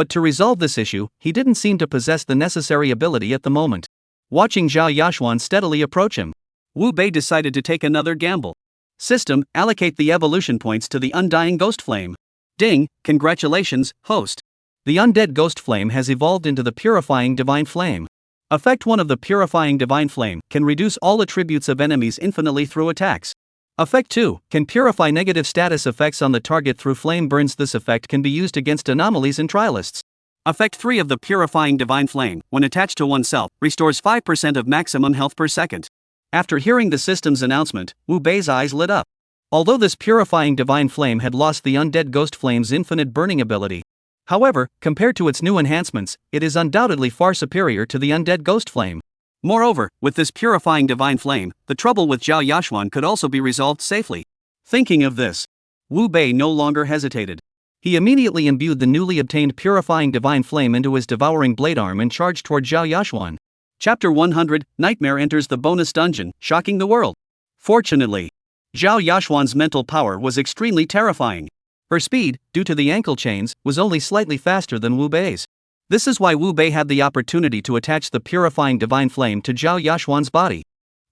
to resolve this issue, he didn't seem to possess the necessary ability at the moment. Watching Zhao Yashuan steadily approach him, Wu Bei decided to take another gamble. System, allocate the evolution points to the undying ghost flame. Ding, congratulations, host. The undead ghost flame has evolved into the purifying divine flame. Effect 1 of the purifying divine flame can reduce all attributes of enemies infinitely through attacks. Effect 2 can purify negative status effects on the target through flame burns. This effect can be used against anomalies and trialists. Effect 3 of the purifying divine flame, when attached to oneself, restores 5% of maximum health per second. After hearing the system's announcement, Wu Bei's eyes lit up. Although this purifying divine flame had lost the undead ghost flame's infinite burning ability, however, compared to its new enhancements, it is undoubtedly far superior to the undead ghost flame. Moreover, with this purifying divine flame, the trouble with Zhao Yashuan could also be resolved safely. Thinking of this, Wu Bei no longer hesitated. He immediately imbued the newly obtained purifying divine flame into his devouring blade arm and charged toward Zhao Yashuan. Chapter 100, Nightmare enters the bonus dungeon, shocking the world. Fortunately, Zhao Yashuan's mental power was extremely terrifying. Her speed, due to the ankle chains, was only slightly faster than Wu Bei's. This is why Wu Bei had the opportunity to attach the purifying divine flame to Zhao Yashuan's body.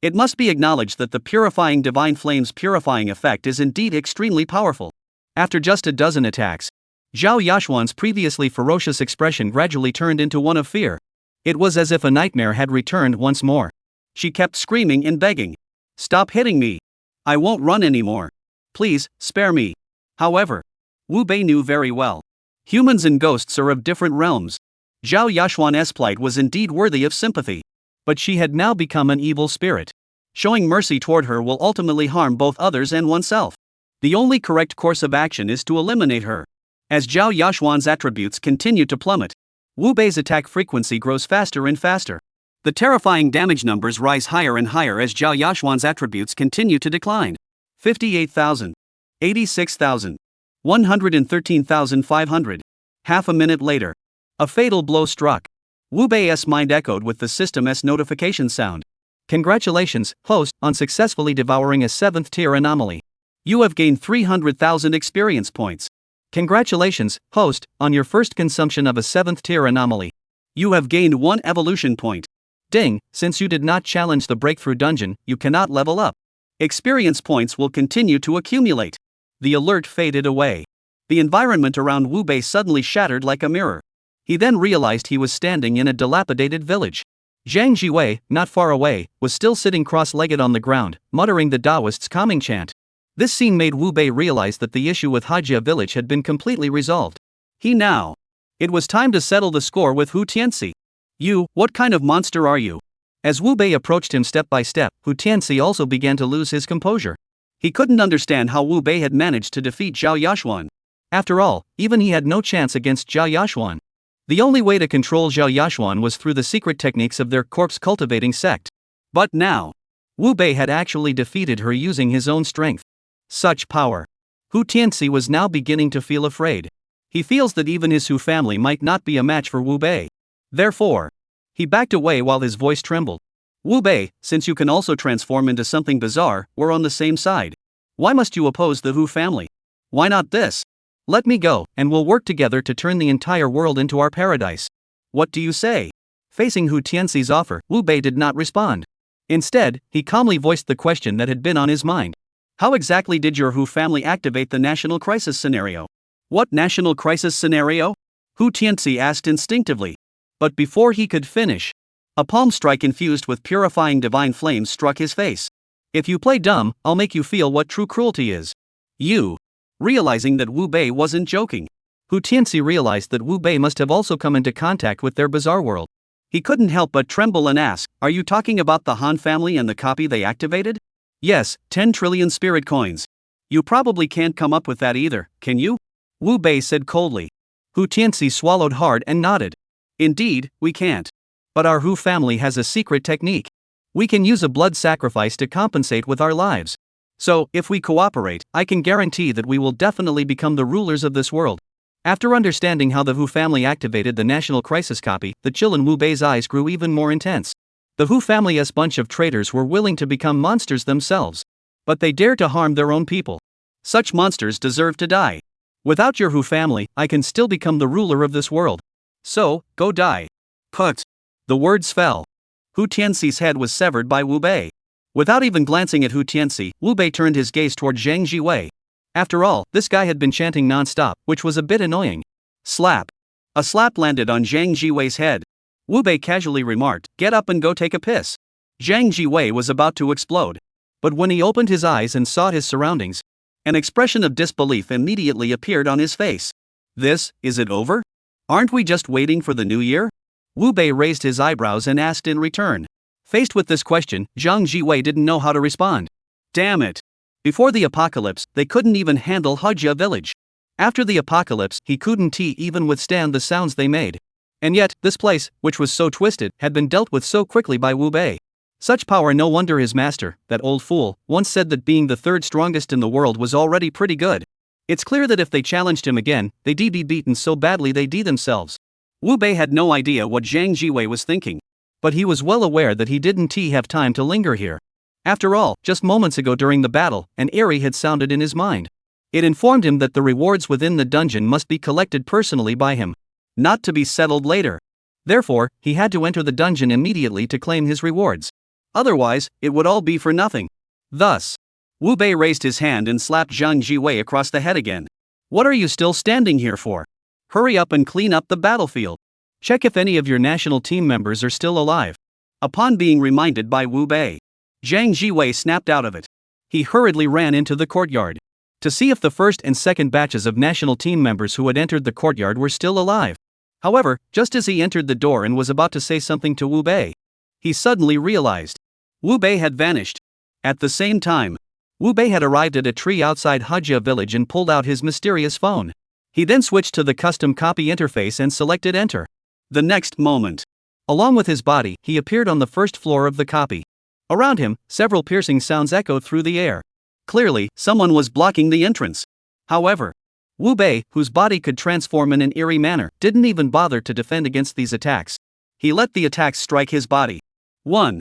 It must be acknowledged that the purifying divine flame's purifying effect is indeed extremely powerful. After just a dozen attacks, Zhao Yashuan's previously ferocious expression gradually turned into one of fear. It was as if a nightmare had returned once more. She kept screaming and begging. "Stop hitting me. I won't run anymore. Please, spare me." However, Wu Bei knew very well. Humans and ghosts are of different realms. Zhao Yashuan's plight was indeed worthy of sympathy. But she had now become an evil spirit. Showing mercy toward her will ultimately harm both others and oneself. The only correct course of action is to eliminate her. As Zhao Yashuan's attributes continue to plummet, Wu Bei's attack frequency grows faster and faster. The terrifying damage numbers rise higher and higher as Zhao Yashuan's attributes continue to decline. 58,000. 86,000. 113,500. Half a minute later, a fatal blow struck. Wu Bei's mind echoed with the system's notification sound. Congratulations, host, on successfully devouring a 7th tier anomaly. You have gained 300,000 experience points. Congratulations, host, on your first consumption of a 7th tier anomaly. You have gained 1 evolution point. Ding, since you did not challenge the breakthrough dungeon, you cannot level up. Experience points will continue to accumulate. The alert faded away. The environment around Wu Bei suddenly shattered like a mirror. He then realized he was standing in a dilapidated village. Zhang Jiwei, not far away, was still sitting cross-legged on the ground, muttering the Taoist's calming chant. This scene made Wu Bei realize that the issue with Hajia village had been completely resolved. It was time to settle the score with Hu Tianxi. You, what kind of monster are you? As Wu Bei approached him step by step, Hu Tianxi also began to lose his composure. He couldn't understand how Wu Bei had managed to defeat Zhao Yashuan. After all, even he had no chance against Zhao Yashuan. The only way to control Zhao Yashuan was through the secret techniques of their corpse-cultivating sect. But now, Wu Bei had actually defeated her using his own strength. Such power. Hu Tianxi was now beginning to feel afraid. He feels that even his Hu family might not be a match for Wu Bei. Therefore, he backed away while his voice trembled. Wu Bei, since you can also transform into something bizarre, we're on the same side. Why must you oppose the Hu family? Why not this? Let me go, and we'll work together to turn the entire world into our paradise. What do you say? Facing Hu Tianxi's offer, Wu Bei did not respond. Instead, he calmly voiced the question that had been on his mind. How exactly did your Hu family activate the national crisis scenario? What national crisis scenario? Hu Tianxi asked instinctively. But before he could finish, a palm strike infused with purifying divine flames struck his face. If you play dumb, I'll make you feel what true cruelty is. You. Realizing that Wu Bei wasn't joking, Hu Tianxi realized that Wu Bei must have also come into contact with their bizarre world. He couldn't help but tremble and ask, are you talking about the Han family and the copy they activated? Yes, 10 trillion spirit coins. You probably can't come up with that either, can you? Wu Bei said coldly. Hu Tianxi swallowed hard and nodded. Indeed, we can't. But our Hu family has a secret technique. We can use a blood sacrifice to compensate with our lives. So, if we cooperate, I can guarantee that we will definitely become the rulers of this world. After understanding how the Hu family activated the national crisis copy, the chill in Wu Bei's eyes grew even more intense. The Hu family's bunch of traitors were willing to become monsters themselves. But they dare to harm their own people. Such monsters deserve to die. Without your Hu family, I can still become the ruler of this world. So, go die. Put. The words fell. Hu Tianxi's head was severed by Wu Bei. Without even glancing at Hu Tianxi, Wu Bei turned his gaze toward Zhang Jiwei. After all, this guy had been chanting non-stop, which was a bit annoying. Slap. A slap landed on Zhang Jiwei's head. Wu Bei casually remarked, get up and go take a piss. Zhang Jiwei was about to explode. But when he opened his eyes and saw his surroundings, an expression of disbelief immediately appeared on his face. Is it over? Aren't we just waiting for the new year? Wu Bei raised his eyebrows and asked in return. Faced with this question, Zhang Jiwei didn't know how to respond. Damn it. Before the apocalypse, they couldn't even handle Hajia village. After the apocalypse, he couldn't even withstand the sounds they made. And yet, this place, which was so twisted, had been dealt with so quickly by Wu Bei. Such power, no wonder his master, that old fool, once said that being the third strongest in the world was already pretty good. It's clear that if they challenged him again, they'd be beaten so badly they'd themselves. Wu Bei had no idea what Zhang Jiwei was thinking. But he was well aware that he didn't have time to linger here. After all, just moments ago during the battle, an airy had sounded in his mind. It informed him that the rewards within the dungeon must be collected personally by him, not to be settled later. Therefore, he had to enter the dungeon immediately to claim his rewards. Otherwise, it would all be for nothing. Thus, Wu Bei raised his hand and slapped Zhang Jiwei across the head again. What are you still standing here for? Hurry up and clean up the battlefield. Check if any of your national team members are still alive. Upon being reminded by Wu Bei, Zhang Jiwei snapped out of it. He hurriedly ran into the courtyard to see if the first and second batches of national team members who had entered the courtyard were still alive. However, just as he entered the door and was about to say something to Wu Bei, he suddenly realized Wu Bei had vanished. At the same time, Wu Bei had arrived at a tree outside Hajia village and pulled out his mysterious phone. He then switched to the custom copy interface and selected enter. The next moment, along with his body, he appeared on the first floor of the copy. Around him, several piercing sounds echoed through the air. Clearly, someone was blocking the entrance. However, Wu Bei, whose body could transform in an eerie manner, didn't even bother to defend against these attacks. He let the attacks strike his body. One.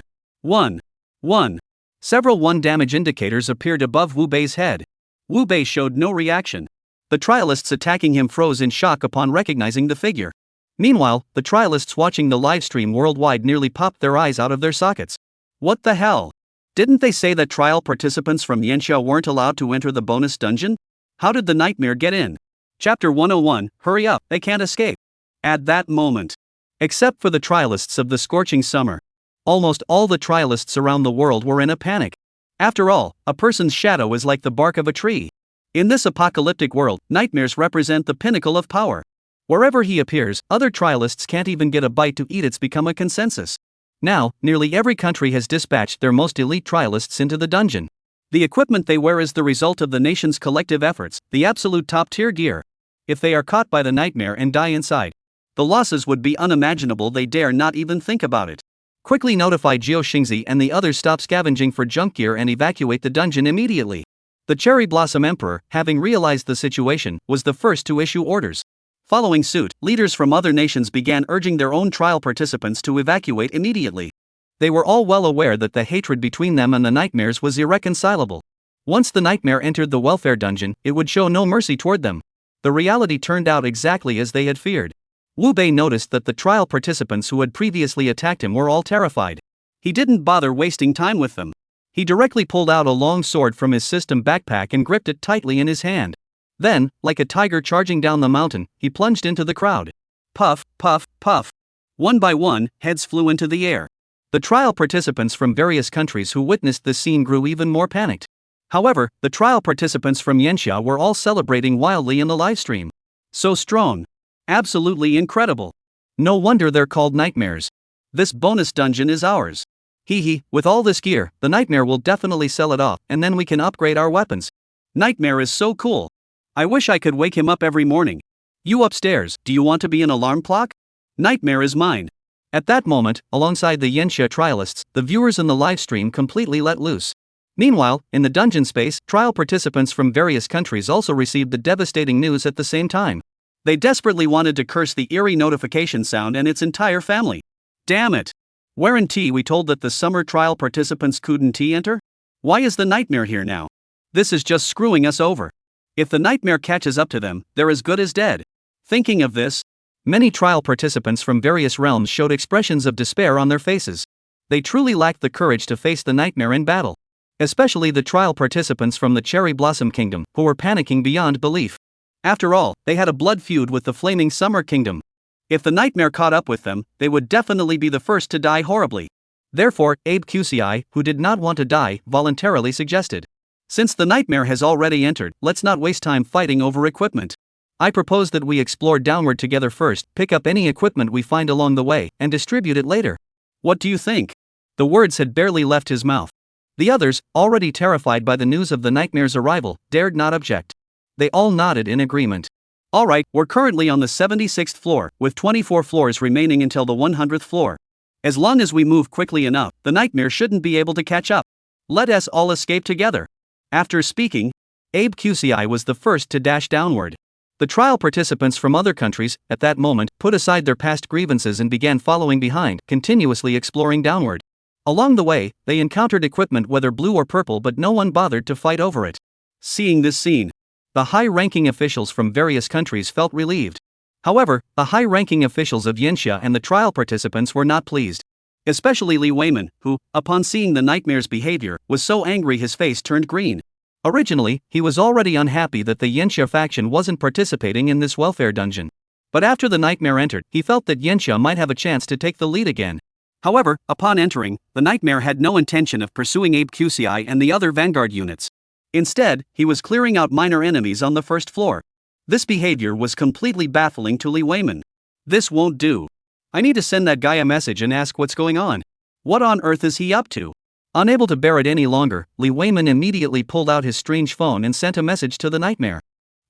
1. Several 1 damage indicators appeared above Wu Bei's head. Wu Bei showed no reaction. The trialists attacking him froze in shock upon recognizing the figure. Meanwhile, the trialists watching the livestream worldwide nearly popped their eyes out of their sockets. What the hell? Didn't they say that trial participants from Yanxia weren't allowed to enter the bonus dungeon? How did the nightmare get in? Chapter 101, hurry up, they can't escape. At that moment, except for the trialists of the scorching summer, almost all the trialists around the world were in a panic. After all, a person's shadow is like the bark of a tree. In this apocalyptic world, nightmares represent the pinnacle of power. Wherever he appears, other trialists can't even get a bite to eat. It's become a consensus. Now, nearly every country has dispatched their most elite trialists into the dungeon. The equipment they wear is the result of the nation's collective efforts, the absolute top-tier gear. If they are caught by the nightmare and die inside, the losses would be unimaginable. They dare not even think about it. Quickly notify Jiao Xingzi and the others stop scavenging for junk gear and evacuate the dungeon immediately. The Cherry Blossom Emperor, having realized the situation, was the first to issue orders. Following suit, leaders from other nations began urging their own trial participants to evacuate immediately. They were all well aware that the hatred between them and the nightmares was irreconcilable. Once the nightmare entered the welfare dungeon, it would show no mercy toward them. The reality turned out exactly as they had feared. Wu Bei noticed that the trial participants who had previously attacked him were all terrified. He didn't bother wasting time with them. He directly pulled out a long sword from his system backpack and gripped it tightly in his hand. Then, like a tiger charging down the mountain, he plunged into the crowd. Puff, puff, puff. One by one, heads flew into the air. The trial participants from various countries who witnessed this scene grew even more panicked. However, the trial participants from Yanxia were all celebrating wildly in the livestream. So strong. Absolutely incredible. No wonder they're called nightmares. This bonus dungeon is ours. Hee, with all this gear, the nightmare will definitely sell it off, and then we can upgrade our weapons. Nightmare is so cool. I wish I could wake him up every morning. You upstairs, do you want to be an alarm clock? Nightmare is mine. At that moment, alongside the Yanxia trialists, the viewers in the livestream completely let loose. Meanwhile, in the dungeon space, trial participants from various countries also received the devastating news at the same time. They desperately wanted to curse the eerie notification sound and its entire family. Damn it! Weren't we told that the summer trial participants couldn't enter? Why is the nightmare here now? This is just screwing us over. If the nightmare catches up to them, they're as good as dead. Thinking of this, many trial participants from various realms showed expressions of despair on their faces. They truly lacked the courage to face the nightmare in battle. Especially the trial participants from the Cherry Blossom Kingdom, who were panicking beyond belief. After all, they had a blood feud with the Flaming Summer Kingdom. If the nightmare caught up with them, they would definitely be the first to die horribly. Therefore, Abe QCI, who did not want to die, voluntarily suggested, since the nightmare has already entered, let's not waste time fighting over equipment. I propose that we explore downward together first, pick up any equipment we find along the way, and distribute it later. What do you think? The words had barely left his mouth. The others, already terrified by the news of the nightmare's arrival, dared not object. They all nodded in agreement. Alright, we're currently on the 76th floor, with 24 floors remaining until the 100th floor. As long as we move quickly enough, the nightmare shouldn't be able to catch up. Let us all escape together. After speaking, Abe QCI was the first to dash downward. The trial participants from other countries, at that moment, put aside their past grievances and began following behind, continuously exploring downward. Along the way, they encountered equipment whether blue or purple, but no one bothered to fight over it. Seeing this scene, the high-ranking officials from various countries felt relieved. However, the high-ranking officials of Yanxia and the trial participants were not pleased. Especially Li Weiman, who, upon seeing the nightmare's behavior, was so angry his face turned green. Originally, he was already unhappy that the Yanxia faction wasn't participating in this welfare dungeon. But after the nightmare entered, he felt that Yanxia might have a chance to take the lead again. However, upon entering, the nightmare had no intention of pursuing Abe QCI and the other vanguard units. Instead, he was clearing out minor enemies on the first floor. This behavior was completely baffling to Li Weiman. This won't do. I need to send that guy a message and ask what's going on. What on earth is he up to? Unable to bear it any longer, Li Weiman immediately pulled out his strange phone and sent a message to the nightmare.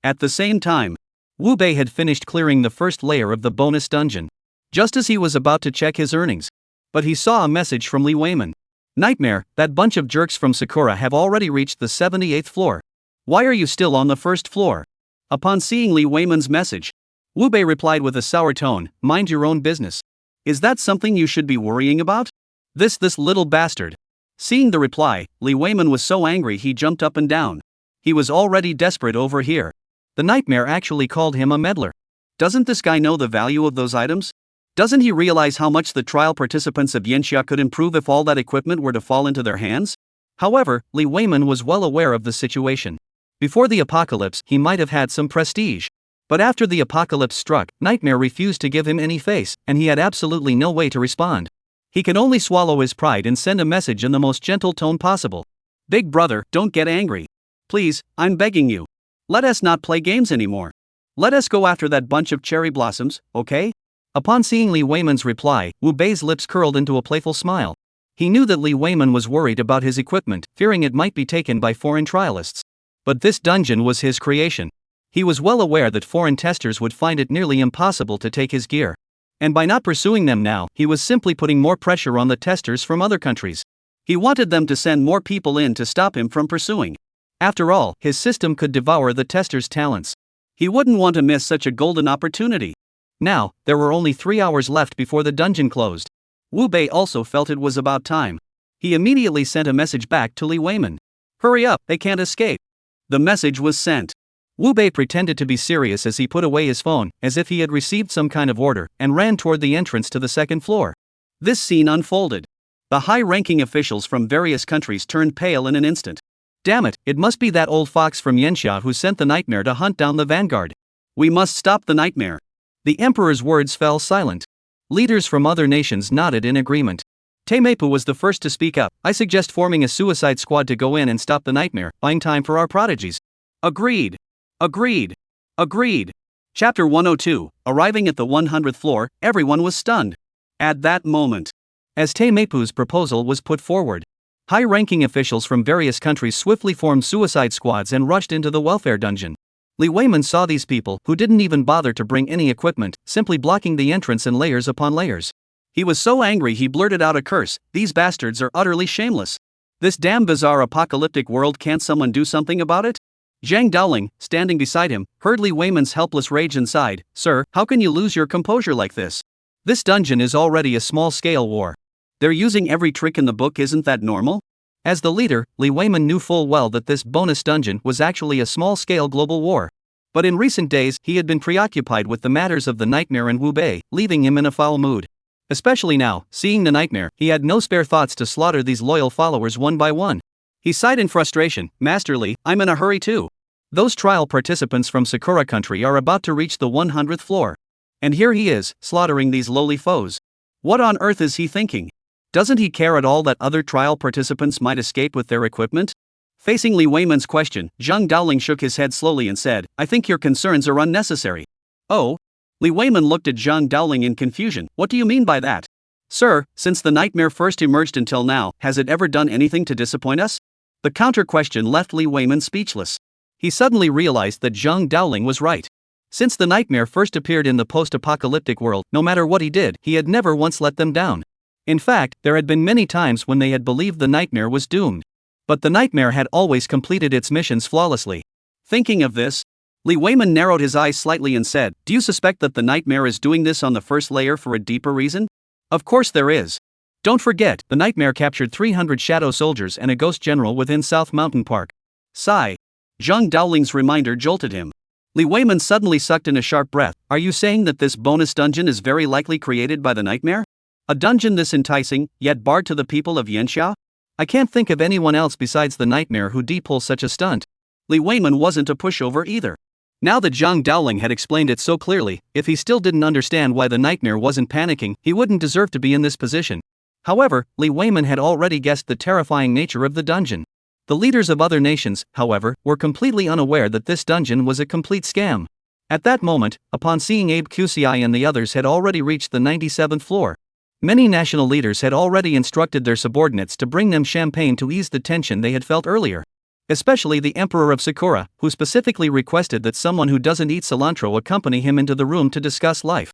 At the same time, Wu Bei had finished clearing the first layer of the bonus dungeon. Just as he was about to check his earnings, but he saw a message from Li Weiman. Nightmare, that bunch of jerks from Sakura have already reached the 78th floor. Why are you still on the first floor? Upon seeing Li Weiman's message, Wu Bei replied with a sour tone, mind your own business. Is that something you should be worrying about? This little bastard. Seeing the reply, Li Weiman was so angry he jumped up and down. He was already desperate over here. The nightmare actually called him a meddler. Doesn't this guy know the value of those items? Doesn't he realize how much the trial participants of Yanxia could improve if all that equipment were to fall into their hands? However, Li Weiman was well aware of the situation. Before the apocalypse, he might have had some prestige. But after the apocalypse struck, Nightmare refused to give him any face, and he had absolutely no way to respond. He could only swallow his pride and send a message in the most gentle tone possible. Big brother, don't get angry. Please, I'm begging you. Let us not play games anymore. Let us go after that bunch of cherry blossoms, okay? Upon seeing Li Weiman's reply, Wu Bei's lips curled into a playful smile. He knew that Li Weiman was worried about his equipment, fearing it might be taken by foreign trialists. But this dungeon was his creation. He was well aware that foreign testers would find it nearly impossible to take his gear. And by not pursuing them now, he was simply putting more pressure on the testers from other countries. He wanted them to send more people in to stop him from pursuing. After all, his system could devour the testers' talents. He wouldn't want to miss such a golden opportunity. Now, there were only 3 hours left before the dungeon closed. Wu Bei also felt it was about time. He immediately sent a message back to Li Weiman. Hurry up, they can't escape. The message was sent. Wu Bei pretended to be serious as he put away his phone, as if he had received some kind of order, and ran toward the entrance to the second floor. This scene unfolded. The high-ranking officials from various countries turned pale in an instant. Damn it, it must be that old fox from Yanxia who sent the nightmare to hunt down the vanguard. We must stop the nightmare. The emperor's words fell silent. Leaders from other nations nodded in agreement. Teimepu was the first to speak up. I suggest forming a suicide squad to go in and stop the nightmare, buying time for our prodigies. Agreed. Agreed. Agreed. Chapter 102, arriving at the 100th floor, everyone was stunned. At that moment, as Teimepu's proposal was put forward, high-ranking officials from various countries swiftly formed suicide squads and rushed into the welfare dungeon. Li Weiman saw these people, who didn't even bother to bring any equipment, simply blocking the entrance in layers upon layers. He was so angry he blurted out a curse. These bastards are utterly shameless. This damn bizarre apocalyptic world, can't someone do something about it? Zhang Daoling, standing beside him, heard Li Weiman's helpless rage and sighed. Sir, how can you lose your composure like this? This dungeon is already a small-scale war. They're using every trick in the book, isn't that normal? As the leader, Li Weiman knew full well that this bonus dungeon was actually a small-scale global war. But in recent days, he had been preoccupied with the matters of the nightmare and Wu Bei, leaving him in a foul mood. Especially now, seeing the nightmare, he had no spare thoughts to slaughter these loyal followers one by one. He sighed in frustration. Master Li, I'm in a hurry too. Those trial participants from Sakura country are about to reach the 100th floor. And here he is, slaughtering these lowly foes. What on earth is he thinking? Doesn't he care at all that other trial participants might escape with their equipment? Facing Li Weiman's question, Zhang Daoling shook his head slowly and said, I think your concerns are unnecessary. Oh? Li Weiman looked at Zhang Daoling in confusion. What do you mean by that? Sir, since the nightmare first emerged until now, has it ever done anything to disappoint us? The counter-question left Li Weiman speechless. He suddenly realized that Zhang Daoling was right. Since the nightmare first appeared in the post-apocalyptic world, no matter what he did, he had never once let them down. In fact, there had been many times when they had believed the nightmare was doomed. But the nightmare had always completed its missions flawlessly. Thinking of this, Li Weiman narrowed his eyes slightly and said, Do you suspect that the nightmare is doing this on the first layer for a deeper reason? Of course there is. Don't forget, the nightmare captured 300 shadow soldiers and a ghost general within South Mountain Park. Sigh. Zhang Daoling's reminder jolted him. Li Weiman suddenly sucked in a sharp breath. Are you saying that this bonus dungeon is very likely created by the nightmare? A dungeon this enticing, yet barred to the people of Yanxia? I can't think of anyone else besides the nightmare who'd pull such a stunt. Li Weiman wasn't a pushover either. Now that Zhang Daoling had explained it so clearly, if he still didn't understand why the nightmare wasn't panicking, he wouldn't deserve to be in this position. However, Li Weiman had already guessed the terrifying nature of the dungeon. The leaders of other nations, however, were completely unaware that this dungeon was a complete scam. At that moment, upon seeing Abe QCI and the others had already reached the 97th floor, many national leaders had already instructed their subordinates to bring them champagne to ease the tension they had felt earlier. Especially the Emperor of Sakura, who specifically requested that someone who doesn't eat cilantro accompany him into the room to discuss life.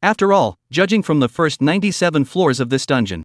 After all, judging from the first 97 floors of this dungeon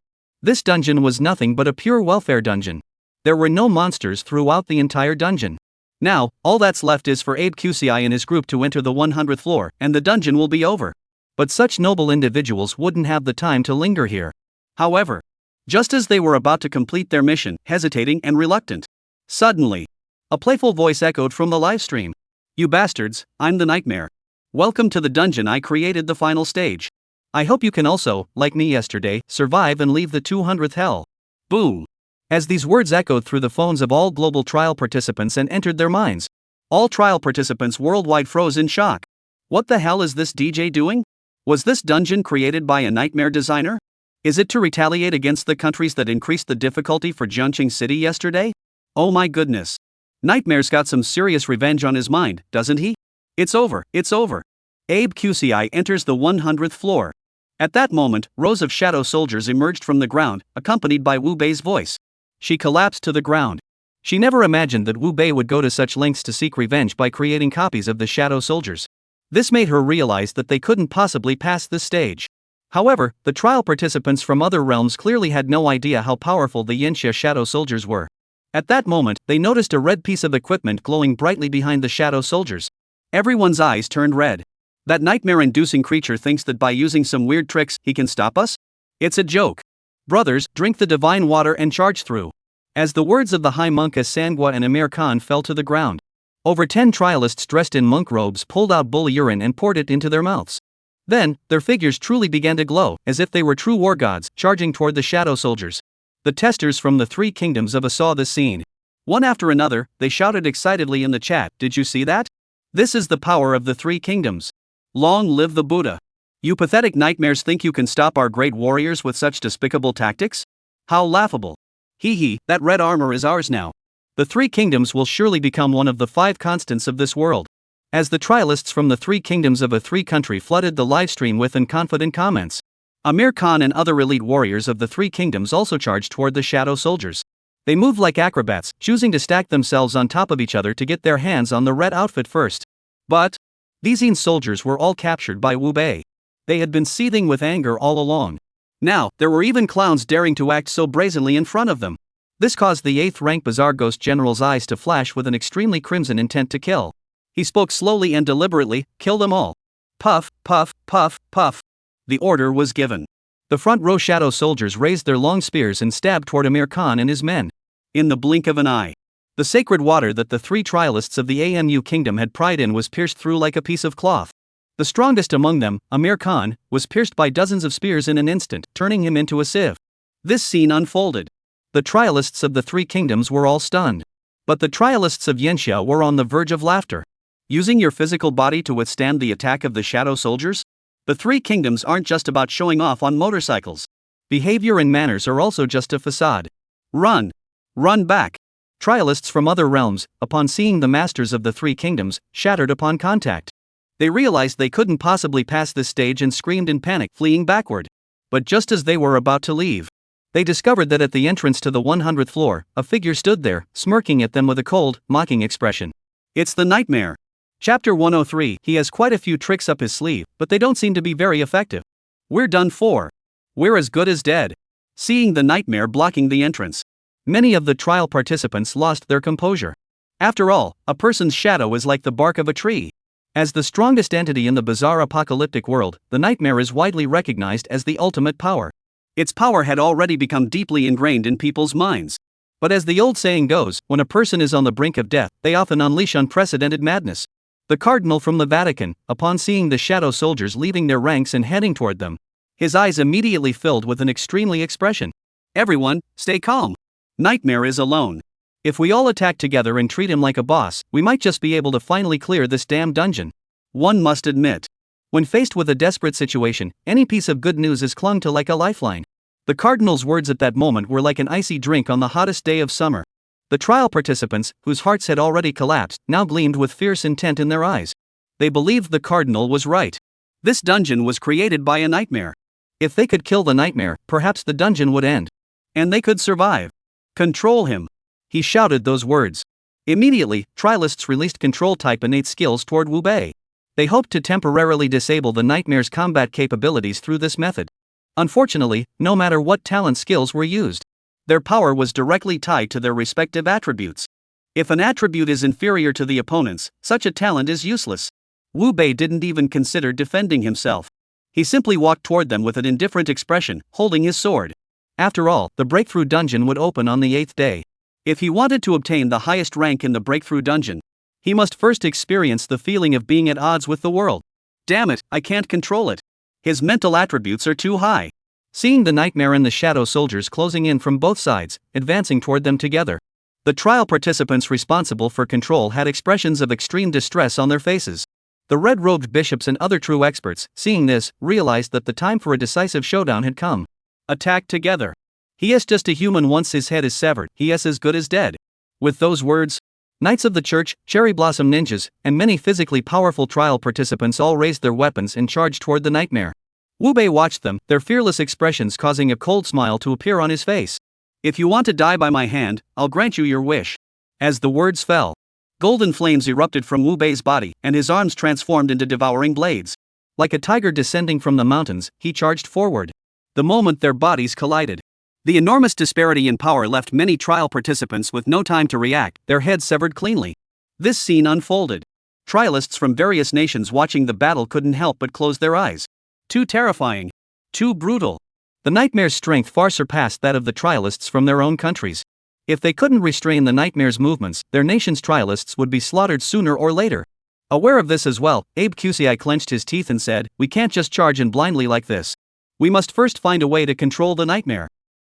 was nothing but a pure welfare dungeon. There were no monsters throughout the entire dungeon. Now, all that's left is for Abe QCI and his group to enter the 100th floor, and the dungeon will be over. But such noble individuals wouldn't have the time to linger here. However, just as they were about to complete their mission, hesitating and reluctant. Suddenly, a playful voice echoed from the livestream. "You bastards, I'm the nightmare. Welcome to the dungeon I created, the final stage. I hope you can also, like me yesterday, survive and leave the 200th hell." Boom. As these words echoed through the phones of all global trial participants and entered their minds, all trial participants worldwide froze in shock. What the hell is this DJ doing? Was this dungeon created by a nightmare designer? Is it to retaliate against the countries that increased the difficulty for Jiangqing City yesterday? Oh my goodness. Nightmare's got some serious revenge on his mind, doesn't he? It's over, it's over. Abe QCI enters the 100th floor. At that moment, rows of shadow soldiers emerged from the ground, accompanied by Wu Bei's voice. She collapsed to the ground. She never imagined that Wu Bei would go to such lengths to seek revenge by creating copies of the shadow soldiers. This made her realize that they couldn't possibly pass this stage. However, the trial participants from other realms clearly had no idea how powerful the Yanxia shadow soldiers were. At that moment, they noticed a red piece of equipment glowing brightly behind the shadow soldiers. Everyone's eyes turned red. That nightmare-inducing creature thinks that by using some weird tricks, he can stop us? It's a joke. Brothers, drink the divine water and charge through. As the words of the High Monk Sangwa and Amir Khan fell to the ground, over 10 trialists dressed in monk robes pulled out bull urine and poured it into their mouths. Then, their figures truly began to glow, as if they were true war gods, charging toward the shadow soldiers. The testers from the 3 kingdoms of A saw this scene. One after another, they shouted excitedly in the chat, "Did you see that? This is the power of the 3 kingdoms. Long live the Buddha. You pathetic nightmares think you can stop our great warriors with such despicable tactics? How laughable. Hee hee, that red armor is ours now. The 3 kingdoms will surely become one of the 5 constants of this world." As the trialists from the 3 kingdoms of A3 country flooded the livestream with confident comments, Amir Khan and other elite warriors of the 3 kingdoms also charged toward the shadow soldiers. They moved like acrobats, choosing to stack themselves on top of each other to get their hands on the red outfit first. But these soldiers were all captured by Wu Bei. They had been seething with anger all along. Now, there were even clowns daring to act so brazenly in front of them. This caused the 8th rank Bazaar Ghost General's eyes to flash with an extremely crimson intent to kill. He spoke slowly and deliberately, "Kill them all." Puff, puff, puff, puff. The order was given. The front row shadow soldiers raised their long spears and stabbed toward Amir Khan and his men. In the blink of an eye, the sacred water that the 3 trialists of the AMU kingdom had pride in was pierced through like a piece of cloth. The strongest among them, Amir Khan, was pierced by dozens of spears in an instant, turning him into a sieve. This scene unfolded. The trialists of the 3 kingdoms were all stunned. But the trialists of Yanxia were on the verge of laughter. Using your physical body to withstand the attack of the shadow soldiers? The 3 kingdoms aren't just about showing off on motorcycles. Behavior and manners are also just a facade. Run! Run back! Trialists from other realms, upon seeing the masters of the 3 kingdoms, shattered upon contact. They realized they couldn't possibly pass this stage and screamed in panic, fleeing backward. But just as they were about to leave, they discovered that at the entrance to the 100th floor, a figure stood there, smirking at them with a cold, mocking expression. It's the nightmare. Chapter 103. He has quite a few tricks up his sleeve, but they don't seem to be very effective. We're done for. We're as good as dead. Seeing the nightmare blocking the entrance, many of the trial participants lost their composure. After all, a person's shadow is like the bark of a tree. As the strongest entity in the bizarre apocalyptic world, the nightmare is widely recognized as the ultimate power. Its power had already become deeply ingrained in people's minds. But as the old saying goes, when a person is on the brink of death, they often unleash unprecedented madness. The cardinal from the Vatican, upon seeing the shadow soldiers leaving their ranks and heading toward them, his eyes immediately filled with an extremely expression. Everyone, stay calm. Nightmare is alone. If we all attack together and treat him like a boss, we might just be able to finally clear this damn dungeon. One must admit, when faced with a desperate situation, any piece of good news is clung to like a lifeline. The cardinal's words at that moment were like an icy drink on the hottest day of summer. The trial participants, whose hearts had already collapsed, now gleamed with fierce intent in their eyes. They believed the cardinal was right. This dungeon was created by a nightmare. If they could kill the nightmare, perhaps the dungeon would end. And they could survive. Control him. He shouted those words. Immediately, trialists released control-type innate skills toward Wu Bei. They hoped to temporarily disable the nightmare's combat capabilities through this method. Unfortunately, no matter what talent skills were used, their power was directly tied to their respective attributes. If an attribute is inferior to the opponent's, such a talent is useless. Wu Bei didn't even consider defending himself. He simply walked toward them with an indifferent expression, holding his sword. After all, the breakthrough dungeon would open on the 8th day. If he wanted to obtain the highest rank in the breakthrough dungeon, he must first experience the feeling of being at odds with the world. Damn it, I can't control it. His mental attributes are too high. Seeing the nightmare and the shadow soldiers closing in from both sides, advancing toward them together, the trial participants responsible for control had expressions of extreme distress on their faces. The red-robed bishops and other true experts, seeing this, realized that the time for a decisive showdown had come. Attack together. He is just a human. Once his head is severed, he is as good as dead. With those words, Knights of the Church, Cherry Blossom Ninjas, and many physically powerful trial participants all raised their weapons and charged toward the nightmare. Wu Bei watched them, their fearless expressions causing a cold smile to appear on his face. If you want to die by my hand, I'll grant you your wish. As the words fell, golden flames erupted from Wu Bei's body, and his arms transformed into devouring blades. Like a tiger descending from the mountains, he charged forward. The moment their bodies collided, the enormous disparity in power left many trial participants with no time to react, their heads severed cleanly. This scene unfolded. Trialists from various nations watching the battle couldn't help but close their eyes. Too terrifying. Too brutal. The nightmare's strength far surpassed that of the trialists from their own countries. If they couldn't restrain the nightmare's movements, their nation's trialists would be slaughtered sooner or later. Aware of this as well, Abe QCI clenched his teeth and said, "We can't just charge in blindly like this. We must first find a way to control the nightmare."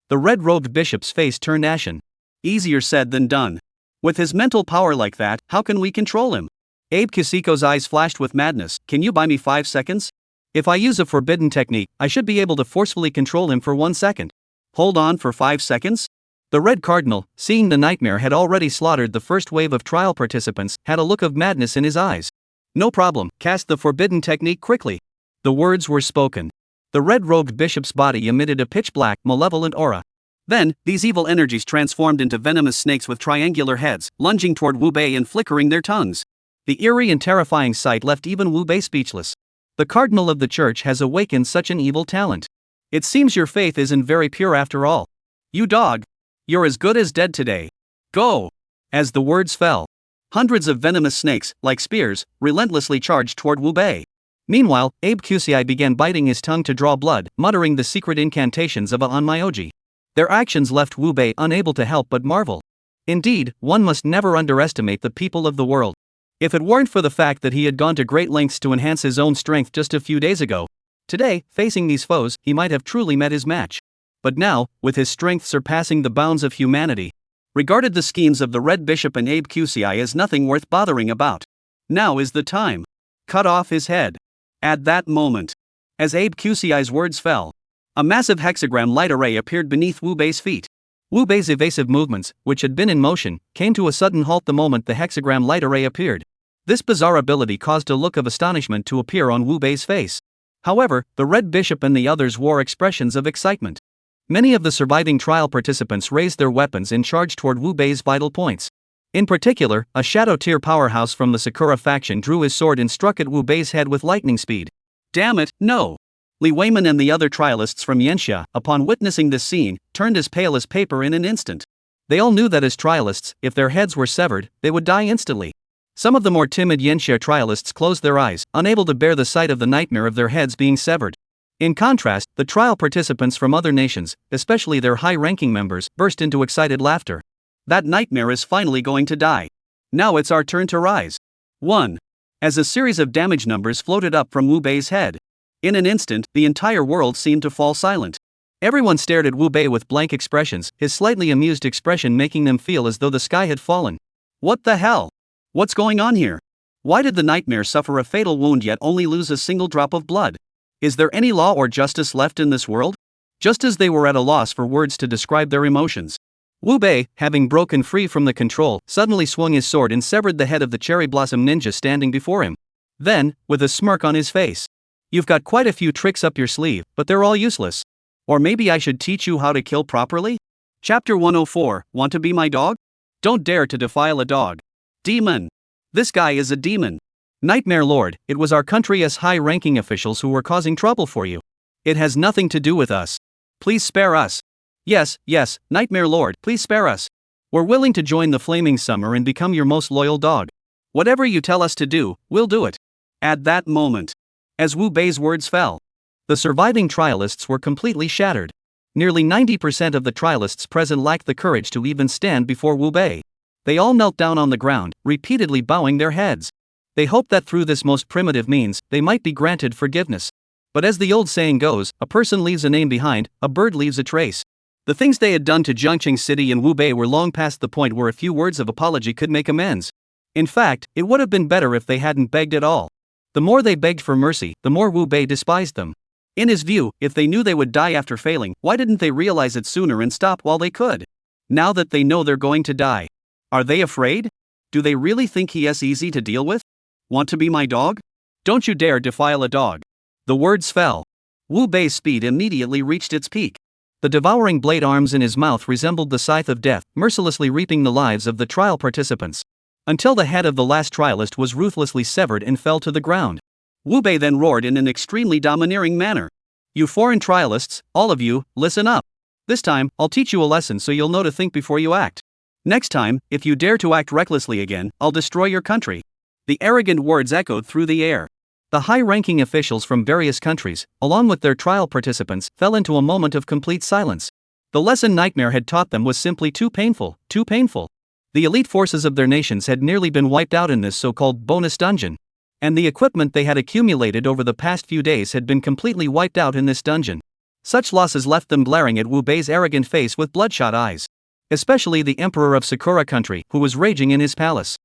The red-robed bishop's face turned ashen. Easier said than done. With his mental power like that, how can we control him? Abe Kisiko's eyes flashed with madness. Can you buy me 5 seconds? If I use a forbidden technique, I should be able to forcefully control him for 1 second. Hold on for 5 seconds? The Red Cardinal, seeing the nightmare had already slaughtered the first wave of trial participants, had a look of madness in his eyes. No problem, cast the forbidden technique quickly. The words were spoken. The red-robed bishop's body emitted a pitch-black, malevolent aura. Then, these evil energies transformed into venomous snakes with triangular heads, lunging toward Wu Bei and flickering their tongues. The eerie and terrifying sight left even Wu Bei speechless. The Cardinal of the Church has awakened such an evil talent. It seems your faith isn't very pure after all. You dog. You're as good as dead today. Go! As the words fell, hundreds of venomous snakes, like spears, relentlessly charged toward Wu Bei. Meanwhile, Abe QCI began biting his tongue to draw blood, muttering the secret incantations of a Onmyoji. Their actions left Wu Bei unable to help but marvel. Indeed, one must never underestimate the people of the world. If it weren't for the fact that he had gone to great lengths to enhance his own strength just a few days ago, today, facing these foes, he might have truly met his match. But now, with his strength surpassing the bounds of humanity, regarded the schemes of the Red Bishop and Abe QCI as nothing worth bothering about. Now is the time. Cut off his head. At that moment, as Abe QCI's words fell, a massive hexagram light array appeared beneath Wu Bei's feet. Wu Bei's evasive movements, which had been in motion, came to a sudden halt the moment the hexagram light array appeared. This bizarre ability caused a look of astonishment to appear on Wu Bei's face. However, the Red Bishop and the others wore expressions of excitement. Many of the surviving trial participants raised their weapons and charged toward Wu Bei's vital points. In particular, a Shadow Tier powerhouse from the Sakura faction drew his sword and struck at Wu Bei's head with lightning speed. Damn it, no! Li Weiman and the other trialists from Yanxia, upon witnessing this scene, turned as pale as paper in an instant. They all knew that as trialists, if their heads were severed, they would die instantly. Some of the more timid Yanxia trialists closed their eyes, unable to bear the sight of the nightmare of their heads being severed. In contrast, the trial participants from other nations, especially their high-ranking members, burst into excited laughter. That nightmare is finally going to die. Now it's our turn to rise. 1. As a series of damage numbers floated up from Wu Bei's head. In an instant, the entire world seemed to fall silent. Everyone stared at Wu Bei with blank expressions, his slightly amused expression making them feel as though the sky had fallen. What the hell? What's going on here? Why did the nightmare suffer a fatal wound yet only lose a single drop of blood? Is there any law or justice left in this world? Just as they were at a loss for words to describe their emotions, Wu Bei, having broken free from the control, suddenly swung his sword and severed the head of the Cherry Blossom Ninja standing before him. Then, with a smirk on his face, "You've got quite a few tricks up your sleeve, but they're all useless. Or maybe I should teach you how to kill properly?" Chapter 104, Want to be my dog? Don't dare to defile a dog. Demon. This guy is a demon. Nightmare Lord, it was our country's high-ranking officials who were causing trouble for you. It has nothing to do with us. Please spare us. Yes, Nightmare Lord, please spare us. We're willing to join the Flaming Summer and become your most loyal dog. Whatever you tell us to do, we'll do it. At that moment, as Wu Bei's words fell, the surviving trialists were completely shattered. Nearly 90% of the trialists present lacked the courage to even stand before Wu Bei. They all knelt down on the ground, repeatedly bowing their heads. They hoped that through this most primitive means, they might be granted forgiveness. But as the old saying goes, a person leaves a name behind, a bird leaves a trace. The things they had done to Jiangqing City and Wu Bei were long past the point where a few words of apology could make amends. In fact, it would have been better if they hadn't begged at all. The more they begged for mercy, the more Wu Bei despised them. In his view, if they knew they would die after failing, why didn't they realize it sooner and stop while they could? Now that they know they're going to die, are they afraid? Do they really think he is easy to deal with? Want to be my dog? Don't you dare defile a dog. The words fell. Wu Bei's speed immediately reached its peak. The devouring blade arms in his mouth resembled the scythe of death, mercilessly reaping the lives of the trial participants. Until the head of the last trialist was ruthlessly severed and fell to the ground. Wu Bei then roared in an extremely domineering manner. You foreign trialists, all of you, listen up. This time, I'll teach you a lesson so you'll know to think before you act. Next time, if you dare to act recklessly again, I'll destroy your country. The arrogant words echoed through the air. The high-ranking officials from various countries, along with their trial participants, fell into a moment of complete silence. The lesson Nightmare had taught them was simply too painful, too painful. The elite forces of their nations had nearly been wiped out in this so-called bonus dungeon. And the equipment they had accumulated over the past few days had been completely wiped out in this dungeon. Such losses left them glaring at Wu Bei's arrogant face with bloodshot eyes. Especially the Emperor of Sakura Country, who was raging in his palace.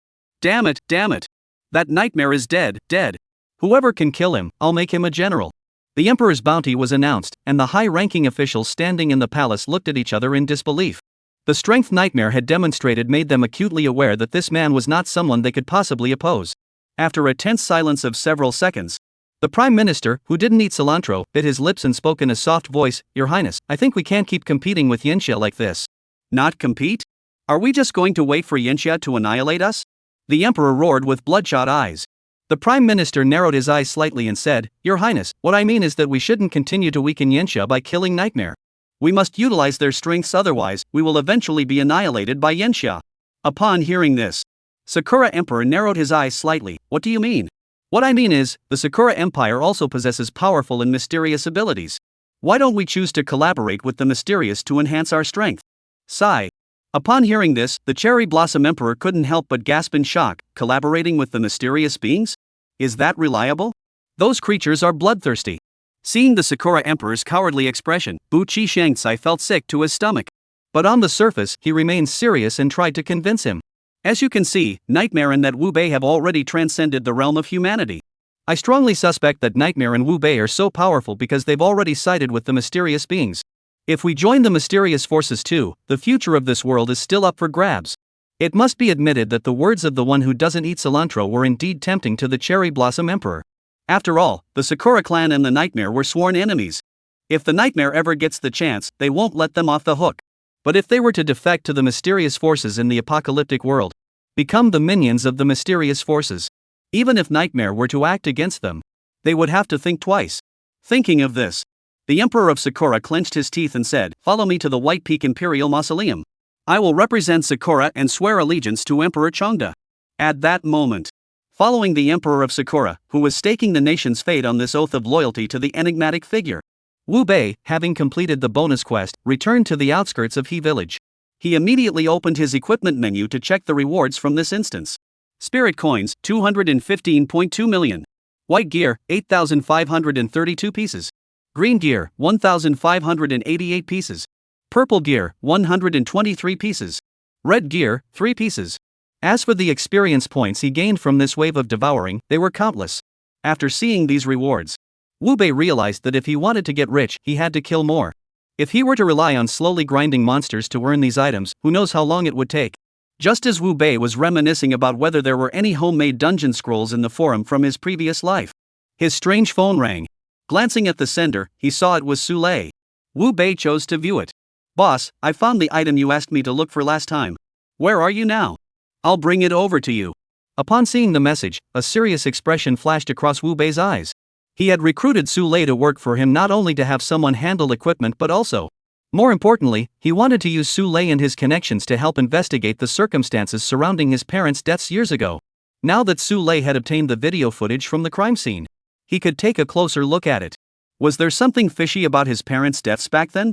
Damn it, damn it. That Nightmare is dead, dead. Whoever can kill him, I'll make him a general. The Emperor's bounty was announced, and the high-ranking officials standing in the palace looked at each other in disbelief. The strength Nightmare had demonstrated made them acutely aware that this man was not someone they could possibly oppose. After a tense silence of several seconds, the Prime Minister, who didn't eat cilantro, bit his lips and spoke in a soft voice, Your Highness, I think we can't keep competing with Yanxia like this. Not compete? Are we just going to wait for Yanxia to annihilate us? The Emperor roared with bloodshot eyes. The Prime Minister narrowed his eyes slightly and said, Your Highness, what I mean is that we shouldn't continue to weaken Yanxia by killing Nightmare. We must utilize their strengths, otherwise, we will eventually be annihilated by Yanxia. Upon hearing this, Sakura Emperor narrowed his eyes slightly. What do you mean? What I mean is, the Sakura Empire also possesses powerful and mysterious abilities. Why don't we choose to collaborate with the mysterious to enhance our strength? Sigh. Upon hearing this, the Cherry Blossom Emperor couldn't help but gasp in shock. Collaborating with the mysterious beings? Is that reliable? Those creatures are bloodthirsty. Seeing the Sakura Emperor's cowardly expression, Bu Qi Shangcai felt sick to his stomach. But on the surface, he remained serious and tried to convince him. As you can see, Nightmare and that Wu Bei have already transcended the realm of humanity. I strongly suspect that Nightmare and Wu Bei are so powerful because they've already sided with the mysterious beings. If we join the mysterious forces too, the future of this world is still up for grabs. It must be admitted that the words of the one who doesn't eat cilantro were indeed tempting to the Cherry Blossom Emperor. After all, the Sakura clan and the Nightmare were sworn enemies. If the Nightmare ever gets the chance, they won't let them off the hook. But if they were to defect to the mysterious forces in the apocalyptic world, become the minions of the mysterious forces, even if Nightmare were to act against them, they would have to think twice. Thinking of this, the Emperor of Sakura clenched his teeth and said, Follow me to the White Peak Imperial Mausoleum. I will represent Sakura and swear allegiance to Emperor Chongda. At that moment, following the Emperor of Sakura, who was staking the nation's fate on this oath of loyalty to the enigmatic figure, Wu Bei, having completed the bonus quest, returned to the outskirts of He Village. He immediately opened his equipment menu to check the rewards from this instance. Spirit coins, 215.2 million. White gear, 8,532 pieces. Green gear, 1,588 pieces. Purple gear, 123 pieces. Red gear, 3 pieces. As for the experience points he gained from this wave of devouring, they were countless. After seeing these rewards, Wu Bei realized that if he wanted to get rich, he had to kill more. If he were to rely on slowly grinding monsters to earn these items, who knows how long it would take. Just as Wu Bei was reminiscing about whether there were any homemade dungeon scrolls in the forum from his previous life, his strange phone rang. Glancing at the sender, he saw it was Su Lei. Wu Bei chose to view it. Boss, I found the item you asked me to look for last time. Where are you now? I'll bring it over to you. Upon seeing the message, a serious expression flashed across Wu Bei's eyes. He had recruited Su Lei to work for him not only to have someone handle equipment but also, more importantly, he wanted to use Su Lei and his connections to help investigate the circumstances surrounding his parents' deaths years ago. Now that Su Lei had obtained the video footage from the crime scene, he could take a closer look at it. Was there something fishy about his parents' deaths back then?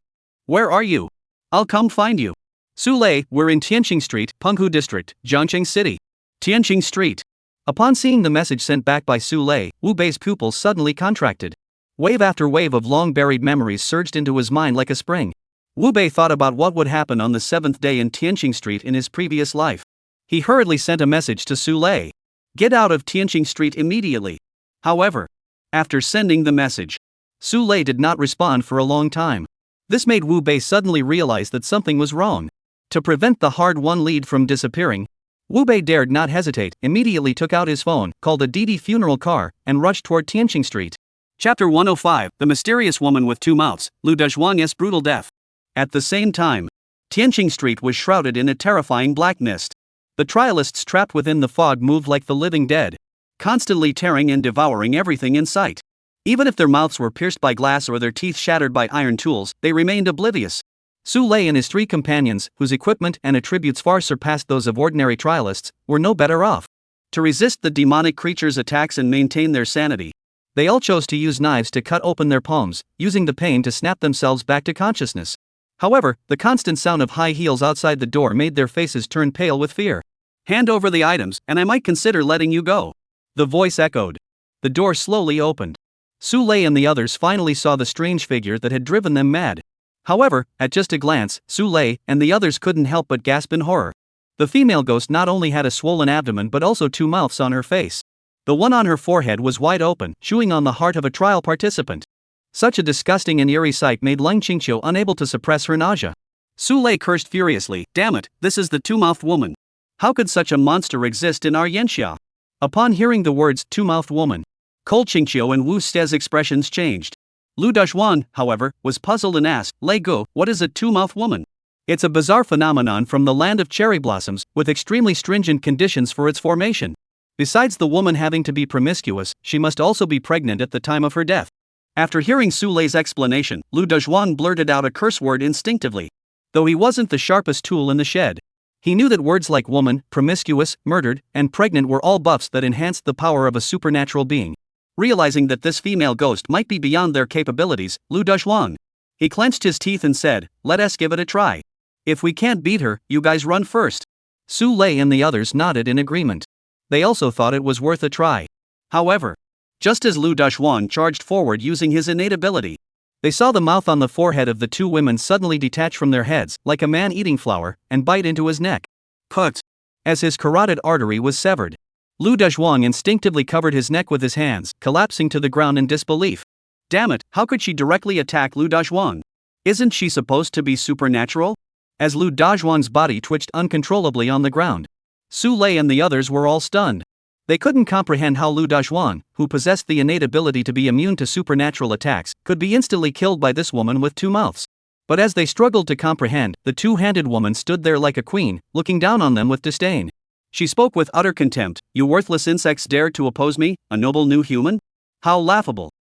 Where are you? I'll come find you. Su Lei, we're in Tianqing Street, Penghu District, Jiangcheng City. Tianqing Street. Upon seeing the message sent back by Su Lei, Wu Bei's pupils suddenly contracted. Wave after wave of long-buried memories surged into his mind like a spring. Wu Bei thought about what would happen on the 7th day in Tianqing Street in his previous life. He hurriedly sent a message to Su Lei. Get out of Tianqing Street immediately. However, after sending the message, Su Lei did not respond for a long time. This made Wu Bei suddenly realize that something was wrong. To prevent the hard-won lead from disappearing, Wu Bei dared not hesitate, immediately took out his phone, called a Didi funeral car, and rushed toward Tianqing Street. Chapter 105, The Mysterious Woman with Two Mouths, Lu Dezhuang's Brutal Death. At the same time, Tianqing Street was shrouded in a terrifying black mist. The trialists trapped within the fog moved like the living dead, constantly tearing and devouring everything in sight. Even if their mouths were pierced by glass or their teeth shattered by iron tools, they remained oblivious. Su Lei and his 3 companions, whose equipment and attributes far surpassed those of ordinary trialists, were no better off. To resist the demonic creature's attacks and maintain their sanity, they all chose to use knives to cut open their palms, using the pain to snap themselves back to consciousness. However, the constant sound of high heels outside the door made their faces turn pale with fear. Hand over the items, and I might consider letting you go. The voice echoed. The door slowly opened. Su Lei and the others finally saw the strange figure that had driven them mad. However, at just a glance, Su Lei and the others couldn't help but gasp in horror. The female ghost not only had a swollen abdomen but also 2 mouths on her face. The one on her forehead was wide open, chewing on the heart of a trial participant. Such a disgusting and eerie sight made Leng Qingqiu unable to suppress her nausea. Su Lei cursed furiously, "Damn it, this is the two-mouthed woman. How could such a monster exist in our Yanxia?" Upon hearing the words two-mouthed woman, Cole Qingqiu and Wu Ste's expressions changed. Lu Dezhuang, however, was puzzled and asked, "Lei Gu, what is a two-mouthed woman?" It's a bizarre phenomenon from the land of cherry blossoms, with extremely stringent conditions for its formation. Besides the woman having to be promiscuous, she must also be pregnant at the time of her death. After hearing Su Lei's explanation, Lu Dezhuang blurted out a curse word instinctively. Though he wasn't the sharpest tool in the shed, he knew that words like woman, promiscuous, murdered, and pregnant were all buffs that enhanced the power of a supernatural being. Realizing that this female ghost might be beyond their capabilities, Lu Dezhuang. He clenched his teeth and said, "Let us give it a try. If we can't beat her, you guys run first." Su Lei and the others nodded in agreement. They also thought it was worth a try. However, just as Lu Dezhuang charged forward using his innate ability, they saw the mouth on the forehead of the 2 women suddenly detach from their heads, like a man eating flour, and bite into his neck. Put! As his carotid artery was severed, Lu Dezhuang instinctively covered his neck with his hands, collapsing to the ground in disbelief. Damn it, how could she directly attack Lu Dezhuang? Isn't she supposed to be supernatural? As Lu Dezhuang's body twitched uncontrollably on the ground, Su Lei and the others were all stunned. They couldn't comprehend how Lu Dezhuang, who possessed the innate ability to be immune to supernatural attacks, could be instantly killed by this woman with 2 mouths. But as they struggled to comprehend, the 2-handed woman stood there like a queen, looking down on them with disdain. She spoke with utter contempt, "You worthless insects dare to oppose me, a noble new human? How laughable.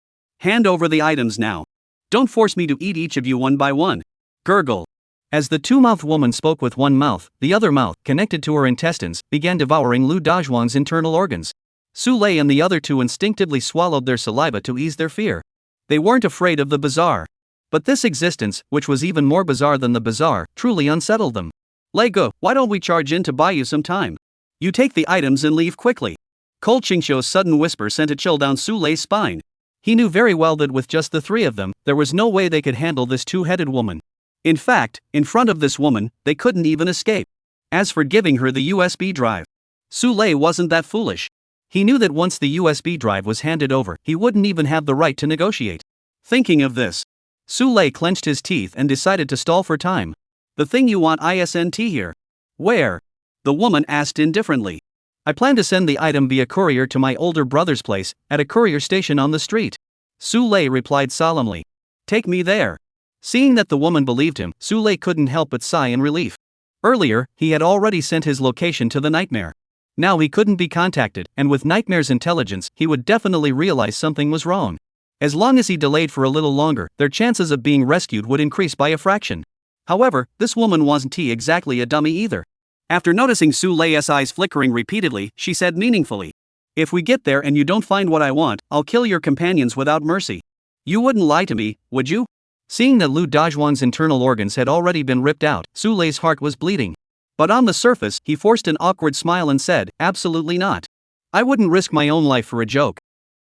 Hand over the items now. Don't force me to eat each of you one by one." Gurgle. As the 2-mouthed woman spoke with one mouth, the other mouth, connected to her intestines, began devouring Lu Dezhuang's internal organs. Su Lei and the other 2 instinctively swallowed their saliva to ease their fear. They weren't afraid of the bizarre. But this existence, which was even more bizarre than the bizarre, truly unsettled them. "Lei Gu, why don't we charge in to buy you some time? You take the items and leave quickly." Cole Qingqiu's sudden whisper sent a chill down Su Lei's spine. He knew very well that with just the 3 of them, there was no way they could handle this 2-headed woman. In fact, in front of this woman, they couldn't even escape. As for giving her the USB drive, Su Lei wasn't that foolish. He knew that once the USB drive was handed over, he wouldn't even have the right to negotiate. Thinking of this, Su Lei clenched his teeth and decided to stall for time. "The thing you want isn't here." "Where?" the woman asked indifferently. "I plan to send the item via courier to my older brother's place, at a courier station on the street." Su Lei replied solemnly. "Take me there." Seeing that the woman believed him, Su Lei couldn't help but sigh in relief. Earlier, he had already sent his location to the nightmare. Now he couldn't be contacted, and with Nightmare's intelligence, he would definitely realize something was wrong. As long as he delayed for a little longer, their chances of being rescued would increase by a fraction. However, this woman wasn't exactly a dummy either. After noticing Su Lei's eyes flickering repeatedly, she said meaningfully, "If we get there and you don't find what I want, I'll kill your companions without mercy. You wouldn't lie to me, would you?" Seeing that Lu Dazhuang's internal organs had already been ripped out, Su Lei's heart was bleeding. But on the surface, he forced an awkward smile and said, "Absolutely not. I wouldn't risk my own life for a joke.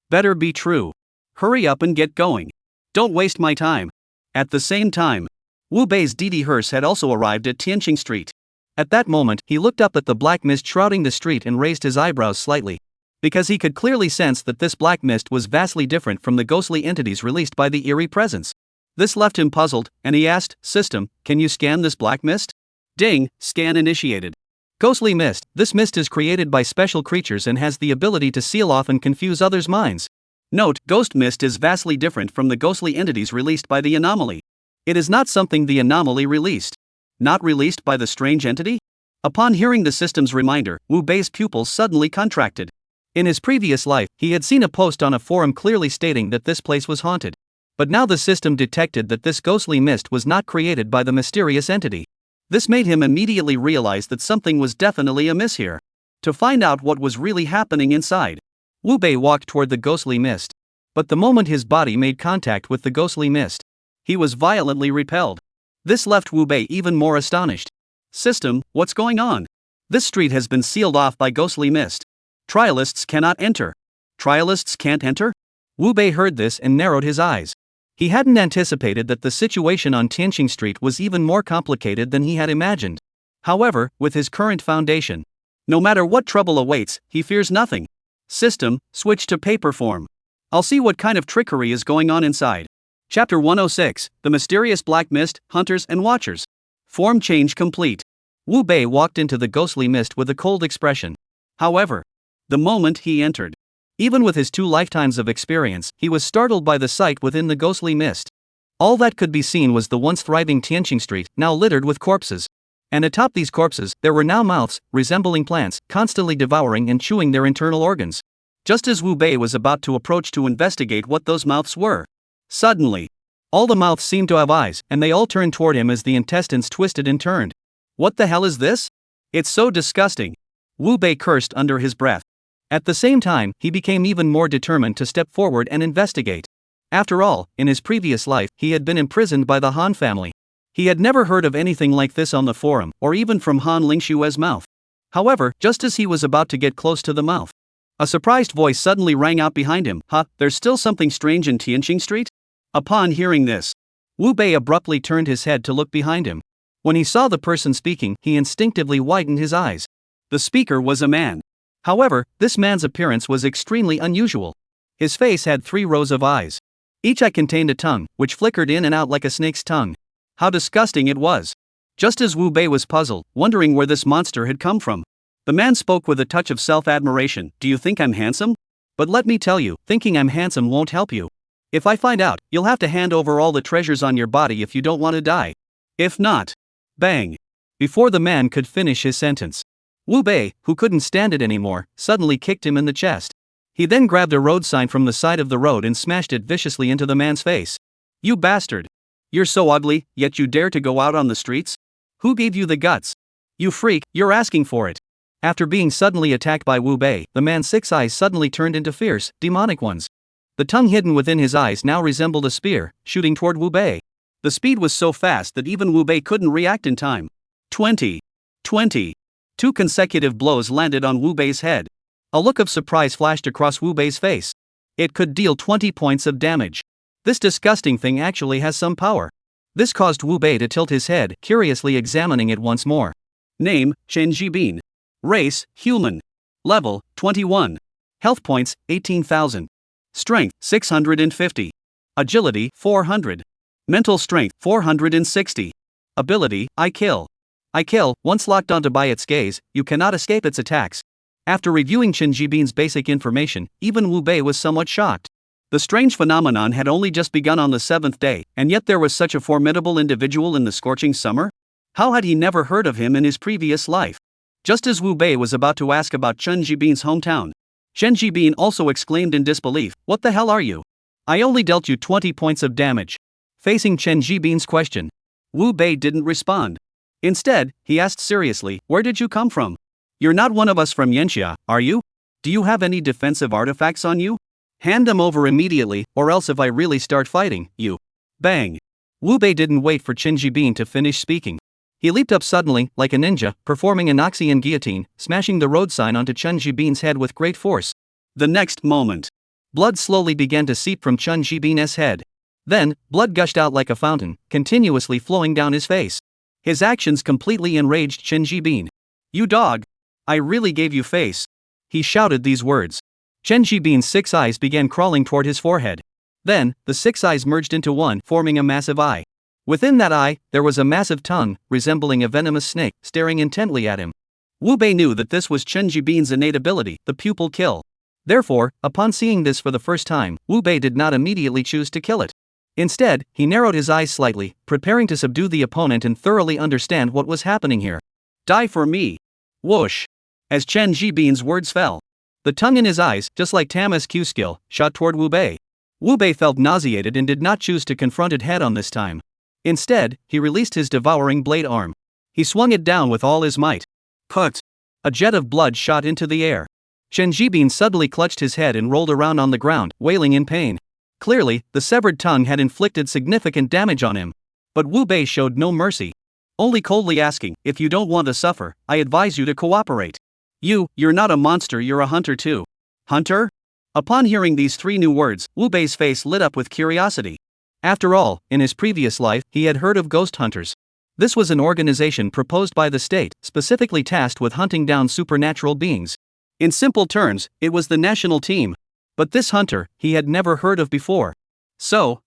Better be true. Hurry up and get going. Don't waste my time." At the same time, Wu Bei's Didi hearse had also arrived at Tianqing Street. At that moment, he looked up at the black mist shrouding the street and raised his eyebrows slightly. Because he could clearly sense that this black mist was vastly different from the ghostly entities released by the eerie presence. This left him puzzled, and he asked, "System, can you scan this black mist?" Ding, scan initiated. Ghostly mist. This mist is created by special creatures and has the ability to seal off and confuse others' minds. Note, ghost mist is vastly different from the ghostly entities released by the anomaly. It is not something the anomaly released. Not released by the strange entity? Upon hearing the system's reminder, Wu Bei's pupils suddenly contracted. In his previous life, he had seen a post on a forum clearly stating that this place was haunted. But now the system detected that this ghostly mist was not created by the mysterious entity. This made him immediately realize that something was definitely amiss here. To find out what was really happening inside, Wu Bei walked toward the ghostly mist. But the moment his body made contact with the ghostly mist, he was violently repelled. This left Wu Bei even more astonished. System, what's going on? This street has been sealed off by ghostly mist. Trialists cannot enter. Trialists can't enter? Wu Bei heard this and narrowed his eyes. He hadn't anticipated that the situation on Tianqing Street was even more complicated than he had imagined. However, with his current foundation, no matter what trouble awaits, he fears nothing. System, switch to paper form. I'll see what kind of trickery is going on inside. Chapter 106, The Mysterious Black Mist, Hunters and Watchers. Form change complete. Wu Bei walked into the ghostly mist with a cold expression. However, the moment he entered, even with his 2 lifetimes of experience, he was startled by the sight within the ghostly mist. All that could be seen was the once thriving Tianqing Street, now littered with corpses. And atop these corpses, there were now mouths, resembling plants, constantly devouring and chewing their internal organs. Just as Wu Bei was about to approach to investigate what those mouths were, suddenly, all the mouths seemed to have eyes, and they all turned toward him as the intestines twisted and turned. What the hell is this? It's so disgusting. Wu Bei cursed under his breath. At the same time, he became even more determined to step forward and investigate. After all, in his previous life, he had been imprisoned by the Han family. He had never heard of anything like this on the forum, or even from Han Lingshue's mouth. However, just as he was about to get close to the mouth, a surprised voice suddenly rang out behind him. There's still something strange in Tianqing Street? Upon hearing this, Wu Bei abruptly turned his head to look behind him. When he saw the person speaking, he instinctively widened his eyes. The speaker was a man. However, this man's appearance was extremely unusual. His face had 3 rows of eyes. Each eye contained a tongue, which flickered in and out like a snake's tongue. How disgusting it was. Just as Wu Bei was puzzled, wondering where this monster had come from, the man spoke with a touch of self-admiration. "Do you think I'm handsome? But let me tell you, thinking I'm handsome won't help you. If I find out, you'll have to hand over all the treasures on your body if you don't want to die. If not..." Bang! Before the man could finish his sentence, Wu Bei, who couldn't stand it anymore, suddenly kicked him in the chest. He then grabbed a road sign from the side of the road and smashed it viciously into the man's face. "You bastard! You're so ugly, yet you dare to go out on the streets? Who gave you the guts? You freak, you're asking for it." After being suddenly attacked by Wu Bei, the man's 6 eyes suddenly turned into fierce, demonic ones. The tongue hidden within his eyes now resembled a spear, shooting toward Wu Bei. The speed was so fast that even Wu Bei couldn't react in time. 20. 2 consecutive blows landed on Wu Bei's head. A look of surprise flashed across Wu Bei's face. It could deal 20 points of damage. This disgusting thing actually has some power. This caused Wu Bei to tilt his head, curiously examining it once more. Name, Chen Jibin. Race, human. Level, 21. Health points, 18,000. Strength, 650. Agility, 400. Mental strength, 460. Ability, I kill. I kill. Once locked onto by its gaze, you cannot escape its attacks. After reviewing Chen Jibin's basic information, even Wu Bei was somewhat shocked. The strange phenomenon had only just begun on the 7th day, and yet there was such a formidable individual in the scorching summer? How had he never heard of him in his previous life? Just as Wu Bei was about to ask about Chen Jibin's hometown, Chen Jibin also exclaimed in disbelief, "What the hell are you? I only dealt you 20 points of damage." Facing Chen Jibin's question, Wu Bei didn't respond. Instead, he asked seriously, "Where did you come from? You're not one of us from Yanxia, are you? Do you have any defensive artifacts on you? Hand them over immediately, or else if I really start fighting you..." Bang! Wu Bei didn't wait for Qin Jibin to finish speaking. He leaped up suddenly, like a ninja, performing an Oxyan guillotine, smashing the road sign onto Qin Jibin's head with great force. The next moment, blood slowly began to seep from Qin Jibin's head. Then, blood gushed out like a fountain, continuously flowing down his face. His actions completely enraged Qin Jibin. "You dog! I really gave you face." He shouted these words. Qin Jibin's 6 eyes began crawling toward his forehead. Then, the 6 eyes merged into one, forming a massive eye. Within that eye, there was a massive tongue, resembling a venomous snake, staring intently at him. Wu Bei knew that this was Qin Jibin's innate ability, the pupil kill. Therefore, upon seeing this for the first time, Wu Bei did not immediately choose to kill it. Instead, he narrowed his eyes slightly, preparing to subdue the opponent and thoroughly understand what was happening here. "Die for me!" Whoosh! As Qin Jibin's words fell, the tongue in his eyes, just like Tam's Q skill, shot toward Wu Bei. Wu Bei felt nauseated and did not choose to confront it head on this time. Instead, he released his devouring blade arm. He swung it down with all his might. Put! A jet of blood shot into the air. Qin Jibin suddenly clutched his head and rolled around on the ground, wailing in pain. Clearly, the severed tongue had inflicted significant damage on him. But Wu Bei showed no mercy. Only coldly asking, "If you don't want to suffer, I advise you to cooperate." You're not a monster, you're a hunter too." "Hunter?" Upon hearing these 3 new words, Wu Bei's face lit up with curiosity. After all, in his previous life, he had heard of ghost hunters. This was an organization proposed by the state, specifically tasked with hunting down supernatural beings. In simple terms, it was the national team. But this hunter, he had never heard of before. So,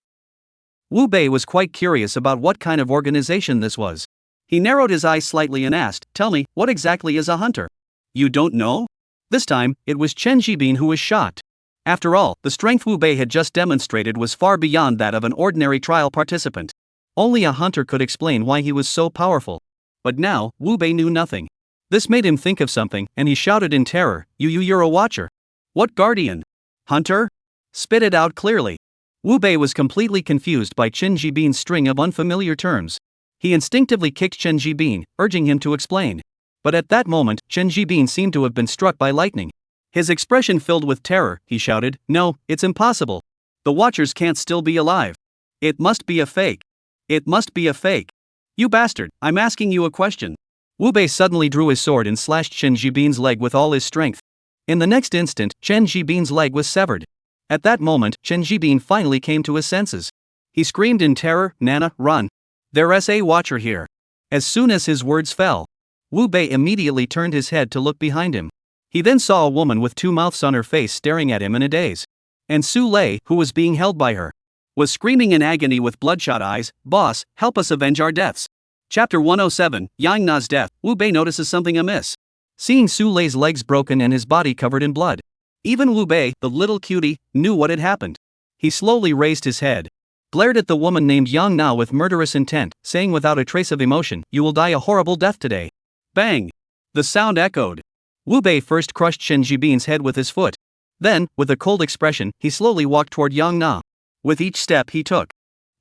Wu Bei was quite curious about what kind of organization this was. He narrowed his eyes slightly and asked, "Tell me, what exactly is a hunter?" "You don't know?" This time, it was Qin Jibin who was shocked. After all, the strength Wu Bei had just demonstrated was far beyond that of an ordinary trial participant. Only a hunter could explain why he was so powerful. But now, Wu Bei knew nothing. This made him think of something, and he shouted in terror, You're a watcher." "What guardian? Hunter? Spit it out clearly." Wu Bei was completely confused by Qin Jibin's string of unfamiliar terms. He instinctively kicked Qin Jibin, urging him to explain. But at that moment, Qin Jibin seemed to have been struck by lightning. His expression filled with terror, he shouted, "No, it's impossible. The Watchers can't still be alive. It must be a fake. It must be a fake. You bastard, I'm asking you a question." Wu Bei suddenly drew his sword and slashed Qin Jibin's leg with all his strength. In the next instant, Qin Jibin's leg was severed. At that moment, Qin Jibin finally came to his senses. He screamed in terror, "Nana, run. There's a watcher here." As soon as his words fell, Wu Bei immediately turned his head to look behind him. He then saw a woman with 2 mouths on her face staring at him in a daze. And Su Lei, who was being held by her, was screaming in agony with bloodshot eyes, "Boss, help us avenge our deaths." Chapter 107, Yang Na's death. Wu Bei notices something amiss. Seeing Su Lei's legs broken and his body covered in blood, even Wu Bei, the little cutie, knew what had happened. He slowly raised his head, glared at the woman named Yang Na with murderous intent, saying without a trace of emotion, "You will die a horrible death today." Bang! The sound echoed. Wu Bei first crushed Qin Jibin's head with his foot. Then, with a cold expression, he slowly walked toward Yang Na. With each step he took,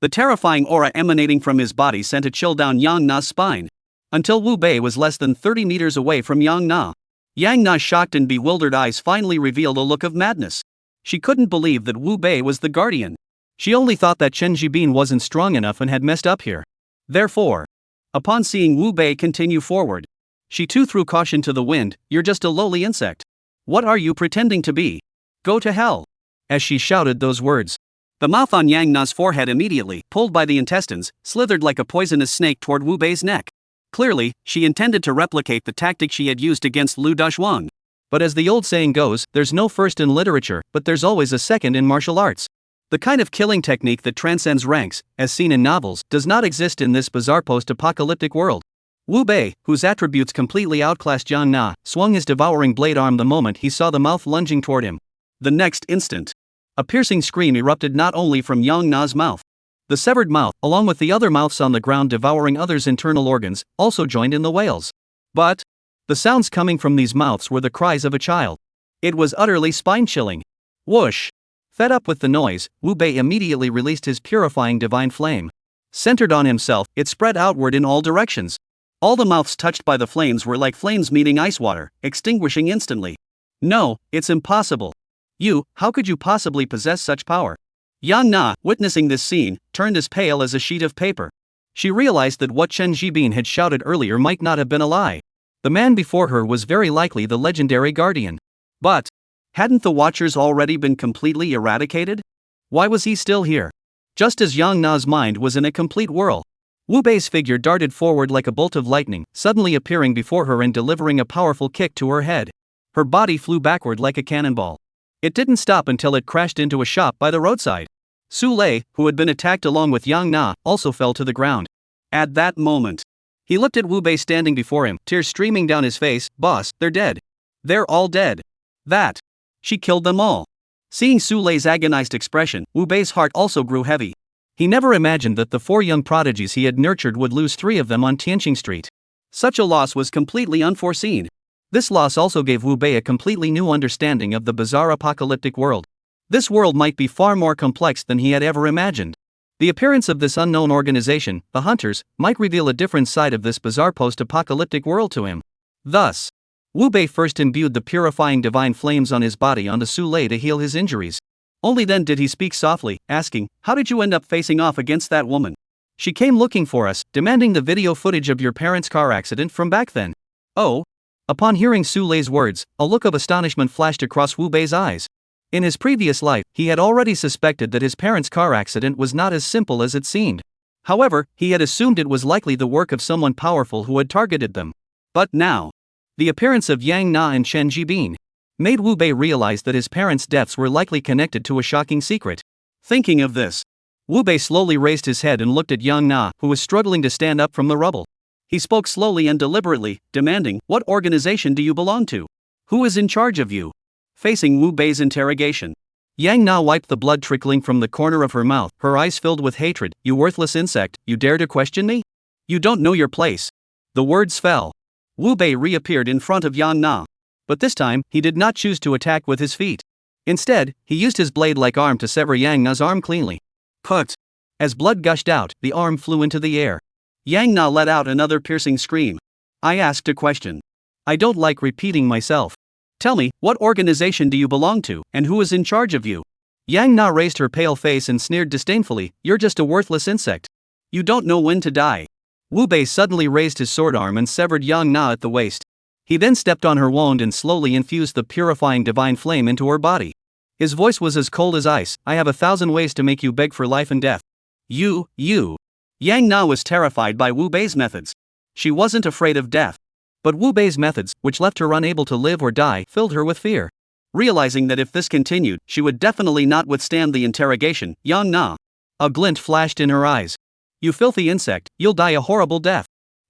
the terrifying aura emanating from his body sent a chill down Yang Na's spine. Until Wu Bei was less than 30 meters away from Yang Na. Yang Na's shocked and bewildered eyes finally revealed a look of madness. She couldn't believe that Wu Bei was the guardian. She only thought that Qin Jibin wasn't strong enough and had messed up here. Therefore, upon seeing Wu Bei continue forward, she too threw caution to the wind, "You're just a lowly insect. What are you pretending to be? Go to hell." As she shouted those words, the mouth on Yang Na's forehead immediately, pulled by the intestines, slithered like a poisonous snake toward Wu Bei's neck. Clearly, she intended to replicate the tactic she had used against Lu Dashwang. But as the old saying goes, there's no first in literature, but there's always a second in martial arts. The kind of killing technique that transcends ranks, as seen in novels, does not exist in this bizarre post-apocalyptic world. Wu Bei, whose attributes completely outclassed Yang Na, swung his devouring blade arm the moment he saw the mouth lunging toward him. The next instant, a piercing scream erupted not only from Yang Na's mouth. The severed mouth, along with the other mouths on the ground devouring others' internal organs, also joined in the wails. But the sounds coming from these mouths were the cries of a child. It was utterly spine-chilling. Whoosh! Fed up with the noise, Wu Bei immediately released his purifying divine flame. Centered on himself, it spread outward in all directions. All the mouths touched by the flames were like flames meeting ice water, extinguishing instantly. "No, it's impossible. How could you possibly possess such power?" Yang Na, witnessing this scene, turned as pale as a sheet of paper. She realized that what Chen Jibin had shouted earlier might not have been a lie. The man before her was very likely the legendary guardian. But hadn't the Watchers already been completely eradicated? Why was he still here? Just as Yang Na's mind was in a complete whirl, Wu Bei's figure darted forward like a bolt of lightning, suddenly appearing before her and delivering a powerful kick to her head. Her body flew backward like a cannonball. It didn't stop until it crashed into a shop by the roadside. Su Lei, who had been attacked along with Yang Na, also fell to the ground. At that moment, he looked at Wu Bei standing before him, tears streaming down his face. "Boss, they're dead. They're all dead." That. She killed them all. Seeing Su Lei's agonized expression, Wu Bei's heart also grew heavy. He never imagined that the 4 young prodigies he had nurtured would lose 3 of them on Tianqing Street. Such a loss was completely unforeseen. This loss also gave Wu Bei a completely new understanding of the bizarre apocalyptic world. This world might be far more complex than he had ever imagined. The appearance of this unknown organization, the Hunters, might reveal a different side of this bizarre post-apocalyptic world to him. Thus, Wu Bei first imbued the purifying divine flames on his body onto Su Lei to heal his injuries. Only then did he speak softly, asking, "How did you end up facing off against that woman?" "She came looking for us, demanding the video footage of your parents' car accident from back then." "Oh?" Upon hearing Su Lei's words, a look of astonishment flashed across Wu Bei's eyes. In his previous life, he had already suspected that his parents' car accident was not as simple as it seemed. However, he had assumed it was likely the work of someone powerful who had targeted them. But now, the appearance of Yang Na and Chen Jibin made Wu Bei realize that his parents' deaths were likely connected to a shocking secret. Thinking of this, Wu Bei slowly raised his head and looked at Yang Na, who was struggling to stand up from the rubble. He spoke slowly and deliberately, demanding, "What organization do you belong to? Who is in charge of you?" Facing Wu Bei's interrogation, Yang Na wiped the blood trickling from the corner of her mouth, her eyes filled with hatred. "You worthless insect, you dare to question me? You don't know your place." The words fell. Wu Bei reappeared in front of Yang Na. But this time, he did not choose to attack with his feet. Instead, he used his blade-like arm to sever Yang Na's arm cleanly. Put! As blood gushed out, the arm flew into the air. Yang Na let out another piercing scream. "I asked a question. I don't like repeating myself. Tell me, what organization do you belong to, and who is in charge of you?" Yang Na raised her pale face and sneered disdainfully, "You're just a worthless insect. You don't know when to die." Wu Bei suddenly raised his sword arm and severed Yang Na at the waist. He then stepped on her wound and slowly infused the purifying divine flame into her body. His voice was as cold as ice. "I have 1,000 ways to make you beg for life and death. You. Yang Na was terrified by Wu Bei's methods. She wasn't afraid of death. But Wu Bei's methods, which left her unable to live or die, filled her with fear. Realizing that if this continued, she would definitely not withstand the interrogation, Yang Na. A glint flashed in her eyes. "You filthy insect, you'll die a horrible death."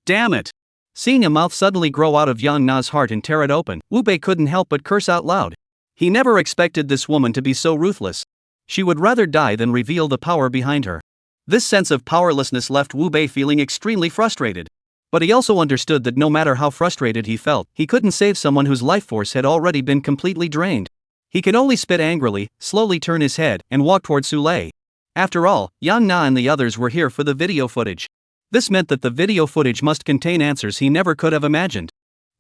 "Damn it!" Seeing a mouth suddenly grow out of Yang Na's heart and tear it open, Wu Bei couldn't help but curse out loud. He never expected this woman to be so ruthless. She would rather die than reveal the power behind her. This sense of powerlessness left Wu Bei feeling extremely frustrated. But he also understood that no matter how frustrated he felt, he couldn't save someone whose life force had already been completely drained. He could only spit angrily, slowly turn his head, and walk toward Su Lei. After all, Yang Na and the others were here for the video footage. This meant that the video footage must contain answers he never could have imagined.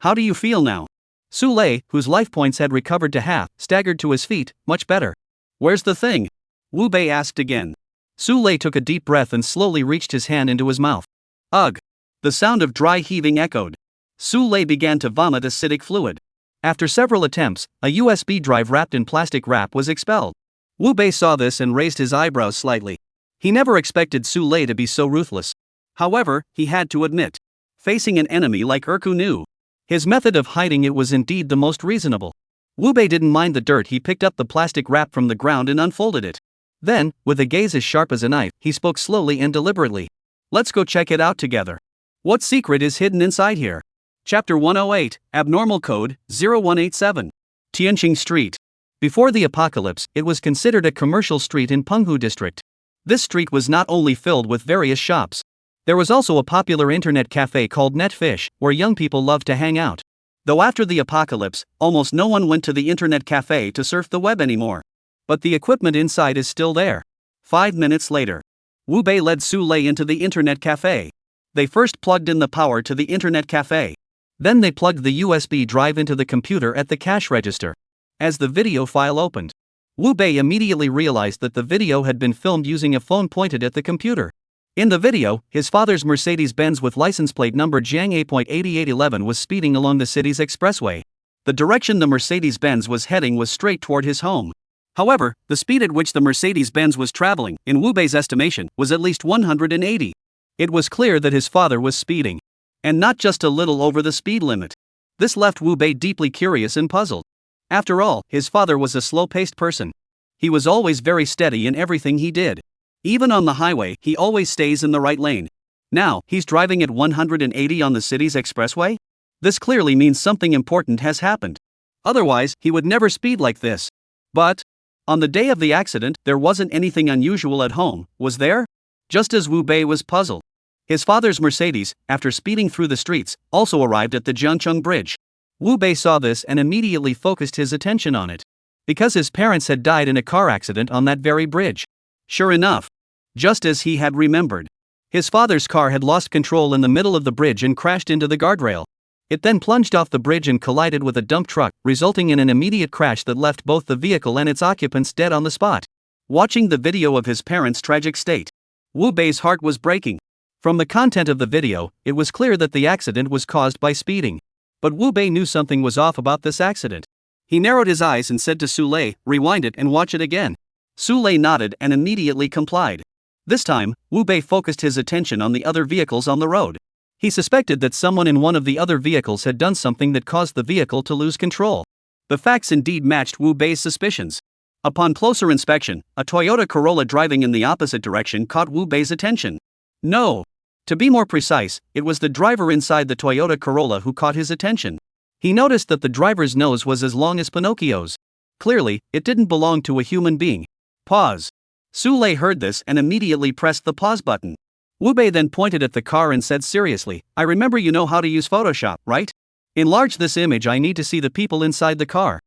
"How do you feel now?" Su Lei, whose life points had recovered to half, staggered to his feet. "Much better." "Where's the thing?" Wu Bei asked again. Su Lei took a deep breath and slowly reached his hand into his mouth. Ugh! The sound of dry heaving echoed. Su Lei began to vomit acidic fluid. After several attempts, a USB drive wrapped in plastic wrap was expelled. Wu Bei saw this and raised his eyebrows slightly. He never expected Su Lei to be so ruthless. However, he had to admit, facing an enemy like Urku Nu, his method of hiding it was indeed the most reasonable. Wu Bei didn't mind the dirt. He picked up the plastic wrap from the ground and unfolded it. Then, with a gaze as sharp as a knife, he spoke slowly and deliberately. "Let's go check it out together. What secret is hidden inside here?" Chapter 108, Abnormal Code, 0187. Tianqing Street. Before the apocalypse, it was considered a commercial street in Penghu district. This street was not only filled with various shops. There was also a popular internet cafe called Netfish, where young people loved to hang out. Though after the apocalypse, almost no one went to the internet cafe to surf the web anymore. But the equipment inside is still there. 5 minutes later, Wu Bei led Su Lei into the internet cafe. They first plugged in the power to the internet cafe. Then they plugged the USB drive into the computer at the cash register. As the video file opened, Wu Bei immediately realized that the video had been filmed using a phone pointed at the computer. In the video, his father's Mercedes-Benz with license plate number Jiang A.8811 was speeding along the city's expressway. The direction the Mercedes-Benz was heading was straight toward his home. However, the speed at which the Mercedes-Benz was traveling, in Wu Bei's estimation, was at least 180. It was clear that his father was speeding. And not just a little over the speed limit. This left Wu Bei deeply curious and puzzled. After all, his father was a slow-paced person. He was always very steady in everything he did. Even on the highway, he always stays in the right lane. Now, he's driving at 180 on the city's expressway? This clearly means something important has happened. Otherwise, he would never speed like this. But, on the day of the accident, there wasn't anything unusual at home, was there? Just as Wu Bei was puzzled. His father's Mercedes, after speeding through the streets, also arrived at the Jiangcheng Bridge. Wu Bei saw this and immediately focused his attention on it. Because his parents had died in a car accident on that very bridge. Sure enough. Just as he had remembered. His father's car had lost control in the middle of the bridge and crashed into the guardrail. It then plunged off the bridge and collided with a dump truck, resulting in an immediate crash that left both the vehicle and its occupants dead on the spot. Watching the video of his parents' tragic state, Wu Bei's heart was breaking. From the content of the video, it was clear that the accident was caused by speeding. But Wu Bei knew something was off about this accident. He narrowed his eyes and said to Su Lei, "Rewind it and watch it again." Su Lei nodded and immediately complied. This time, Wu Bei focused his attention on the other vehicles on the road. He suspected that someone in one of the other vehicles had done something that caused the vehicle to lose control. The facts indeed matched Wu Bei's suspicions. Upon closer inspection, a Toyota Corolla driving in the opposite direction caught Wu Bei's attention. No. To be more precise, it was the driver inside the Toyota Corolla who caught his attention. He noticed that the driver's nose was as long as Pinocchio's. Clearly, it didn't belong to a human being. Pause. Su Lei heard this and immediately pressed the pause button. Wu Bei then pointed at the car and said seriously, "I remember you know how to use Photoshop, right? Enlarge this image, I need to see the people inside the car."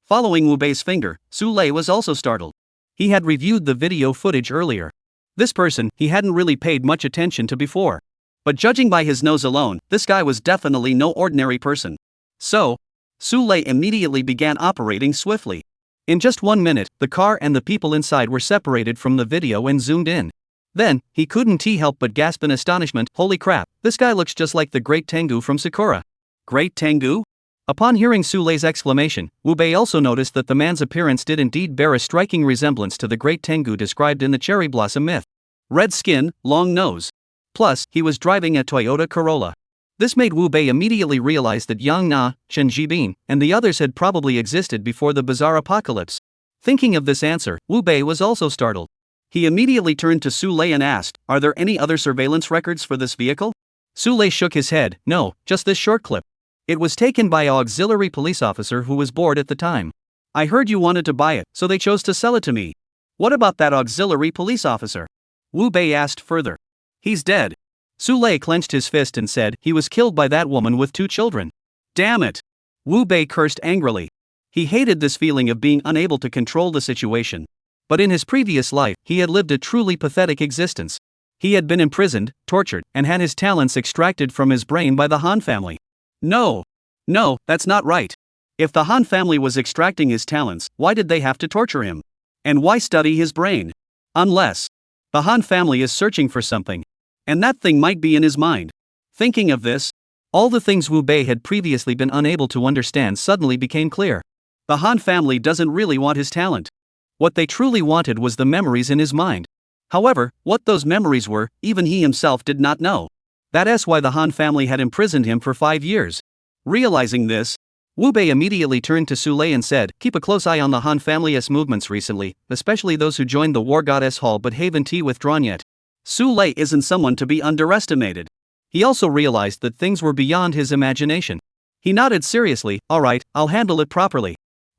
Following Wu Bei's finger, Su Lei was also startled. He had reviewed the video footage earlier. This person, he hadn't really paid much attention to before. But judging by his nose alone, this guy was definitely no ordinary person. So, Su Lei immediately began operating swiftly. In just 1 minute, the car and the people inside were separated from the video and zoomed in. Then, he couldn't help but gasp in astonishment, "Holy crap, this guy looks just like the Great Tengu from Sakura." Great Tengu? Upon hearing Su Lei's exclamation, Wu Bei also noticed that the man's appearance did indeed bear a striking resemblance to the Great Tengu described in the Cherry Blossom myth. Red skin, long nose. Plus, he was driving a Toyota Corolla. This made Wu Bei immediately realize that Yang Na, Chen Jibin, and the others had probably existed before the bizarre apocalypse. Thinking of this answer, Wu Bei was also startled. He immediately turned to Su Lei and asked, "Are there any other surveillance records for this vehicle?" Su Lei shook his head, "No, just this short clip. It was taken by an auxiliary police officer who was bored at the time. I heard you wanted to buy it, so they chose to sell it to me." "What about that auxiliary police officer?" Wu Bei asked further. "He's dead." Su Lei clenched his fist and said, "He was killed by that woman with 2 children. Damn it!" Wu Bei cursed angrily. He hated this feeling of being unable to control the situation. But in his previous life, he had lived a truly pathetic existence. He had been imprisoned, tortured, and had his talents extracted from his brain by the Han family. No, that's not right. If the Han family was extracting his talents, why did they have to torture him? And why study his brain? Unless the Han family is searching for something. And that thing might be in his mind. Thinking of this, all the things Wu Bei had previously been unable to understand suddenly became clear. The Han family doesn't really want his talent. What they truly wanted was the memories in his mind. However, what those memories were, even he himself did not know. That's why the Han family had imprisoned him for 5 years. Realizing this, Wu Bei immediately turned to Su Lei and said, "Keep a close eye on the Han family's movements recently, especially those who joined the War Goddess Hall but haven't withdrawn yet." Su Lei isn't someone to be underestimated. He also realized that things were beyond his imagination. He nodded seriously, "Alright, I'll handle it properly."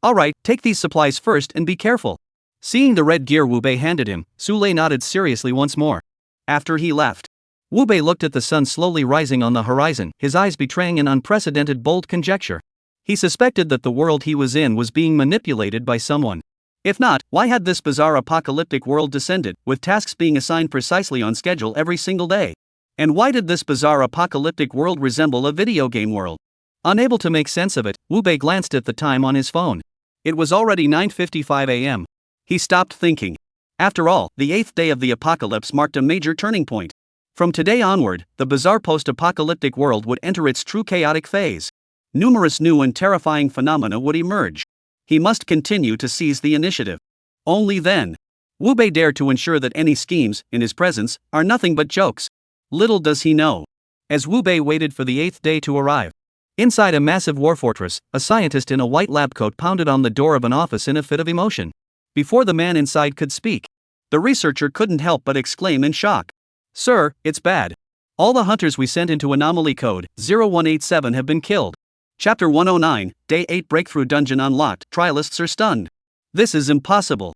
"Alright, take these supplies first and be careful." Seeing the red gear Wu Bei handed him, Su Lei nodded seriously once more. After he left, Wu Bei looked at the sun slowly rising on the horizon, his eyes betraying an unprecedented bold conjecture. He suspected that the world he was in was being manipulated by someone. If not, why had this bizarre apocalyptic world descended, with tasks being assigned precisely on schedule every single day? And why did this bizarre apocalyptic world resemble a video game world? Unable to make sense of it, Wu Bei glanced at the time on his phone. It was already 9:55 a.m. He stopped thinking. After all, the 8th day of the apocalypse marked a major turning point. From today onward, the bizarre post-apocalyptic world would enter its true chaotic phase. Numerous new and terrifying phenomena would emerge. He must continue to seize the initiative. Only then. Wu Bei dared to ensure that any schemes, in his presence, are nothing but jokes. Little does he know. As Wu Bei waited for the 8th day to arrive. Inside a massive war fortress, a scientist in a white lab coat pounded on the door of an office in a fit of emotion. Before the man inside could speak, the researcher couldn't help but exclaim in shock. "Sir, it's bad. All the hunters we sent into Anomaly Code 0187 have been killed. Chapter 109, Day 8 Breakthrough Dungeon Unlocked. Trialists are stunned. This is impossible.